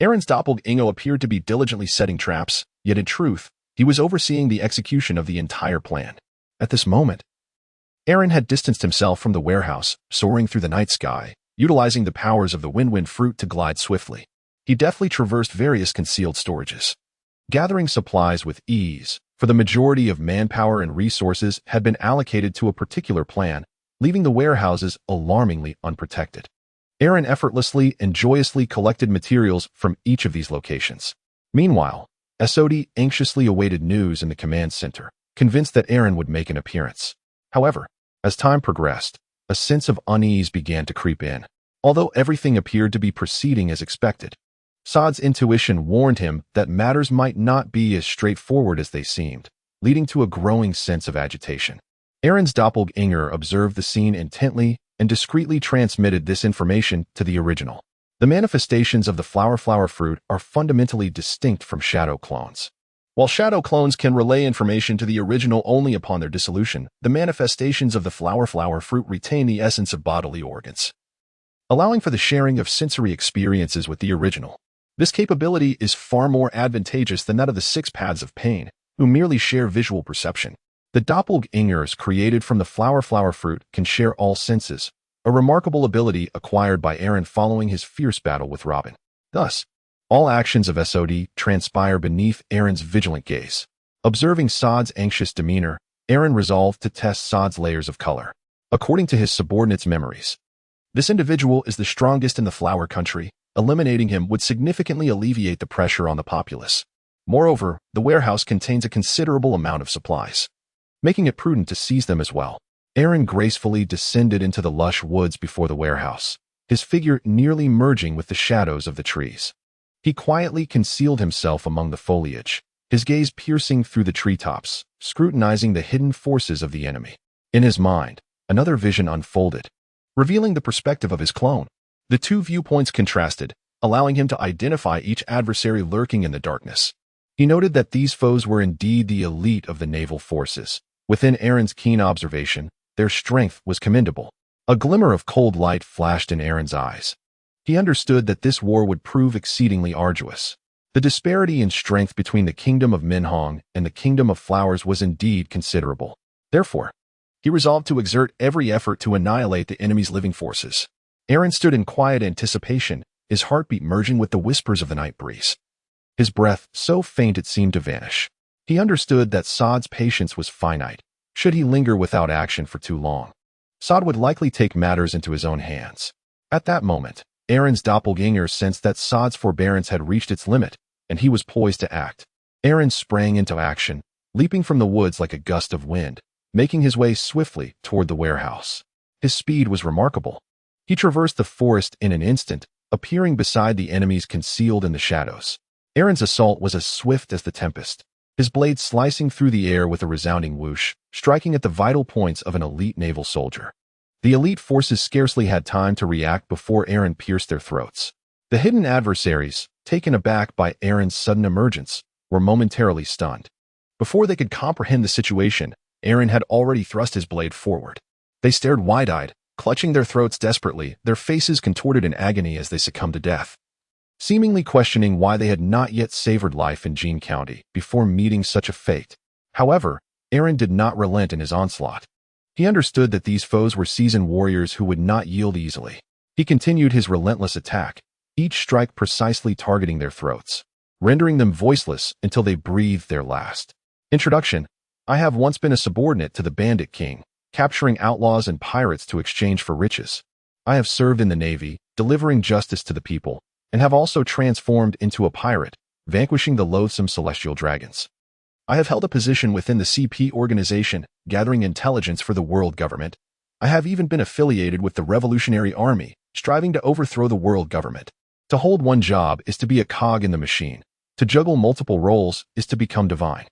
[SPEAKER 1] Aaron's doppelganger appeared to be diligently setting traps, yet in truth, he was overseeing the execution of the entire plan. At this moment, Aaron had distanced himself from the warehouse, soaring through the night sky, utilizing the powers of the wind fruit to glide swiftly. He deftly traversed various concealed storages, gathering supplies with ease, for the majority of manpower and resources had been allocated to a particular plan, leaving the warehouses alarmingly unprotected. Aaron effortlessly and joyously collected materials from each of these locations. Meanwhile, SOD anxiously awaited news in the command center, convinced that Aaron would make an appearance. However, as time progressed, a sense of unease began to creep in. Although everything appeared to be proceeding as expected, Saad's intuition warned him that matters might not be as straightforward as they seemed, leading to a growing sense of agitation. Aaron's doppelganger observed the scene intently and discreetly transmitted this information to the original. The manifestations of the flower fruit are fundamentally distinct from shadow clones. While shadow clones can relay information to the original only upon their dissolution, the manifestations of the flower fruit retain the essence of bodily organs, allowing for the sharing of sensory experiences with the original. This capability is far more advantageous than that of the six paths of pain, who merely share visual perception. The doppelgangers created from the flower fruit can share all senses, a remarkable ability acquired by Aaron following his fierce battle with Robin. Thus, all actions of SOD transpire beneath Aaron's vigilant gaze. Observing Saad's anxious demeanor, Aaron resolved to test Saad's layers of color. According to his subordinates' memories, this individual is the strongest in the flower country. Eliminating him would significantly alleviate the pressure on the populace. Moreover, the warehouse contains a considerable amount of supplies, making it prudent to seize them as well. Aaron gracefully descended into the lush woods before the warehouse, his figure nearly merging with the shadows of the trees. He quietly concealed himself among the foliage, his gaze piercing through the treetops, scrutinizing the hidden forces of the enemy. In his mind, another vision unfolded, revealing the perspective of his clone. The two viewpoints contrasted, allowing him to identify each adversary lurking in the darkness. He noted that these foes were indeed the elite of the naval forces. Within Aaron's keen observation, their strength was commendable. A glimmer of cold light flashed in Aaron's eyes. He understood that this war would prove exceedingly arduous. The disparity in strength between the Kingdom of Minhong and the Kingdom of Flowers was indeed considerable. Therefore, he resolved to exert every effort to annihilate the enemy's living forces. Aaron stood in quiet anticipation, his heartbeat merging with the whispers of the night breeze. His breath so faint it seemed to vanish. He understood that Saad's patience was finite. Should he linger without action for too long, Saad would likely take matters into his own hands. At that moment, Aaron's doppelganger sensed that Saad's forbearance had reached its limit, and he was poised to act. Aaron sprang into action, leaping from the woods like a gust of wind, making his way swiftly toward the warehouse. His speed was remarkable. He traversed the forest in an instant, appearing beside the enemies concealed in the shadows. Aaron's assault was as swift as the tempest, his blade slicing through the air with a resounding whoosh, striking at the vital points of an elite naval soldier. The elite forces scarcely had time to react before Aaron pierced their throats. The hidden adversaries, taken aback by Aaron's sudden emergence, were momentarily stunned. Before they could comprehend the situation, Aaron had already thrust his blade forward. They stared wide-eyed, clutching their throats desperately, their faces contorted in agony as they succumbed to death, seemingly questioning why they had not yet savored life in Jean County before meeting such a fate. However, Aaron did not relent in his onslaught. He understood that these foes were seasoned warriors who would not yield easily. He continued his relentless attack, each strike precisely targeting their throats, rendering them voiceless until they breathed their last. Introduction. I have once been a subordinate to the Bandit King, capturing outlaws and pirates to exchange for riches. I have served in the Navy, delivering justice to the people, and have also transformed into a pirate, vanquishing the loathsome celestial dragons. I have held a position within the CP organization, gathering intelligence for the world government. I have even been affiliated with the Revolutionary Army, striving to overthrow the world government. To hold one job is to be a cog in the machine. To juggle multiple roles is to become divine.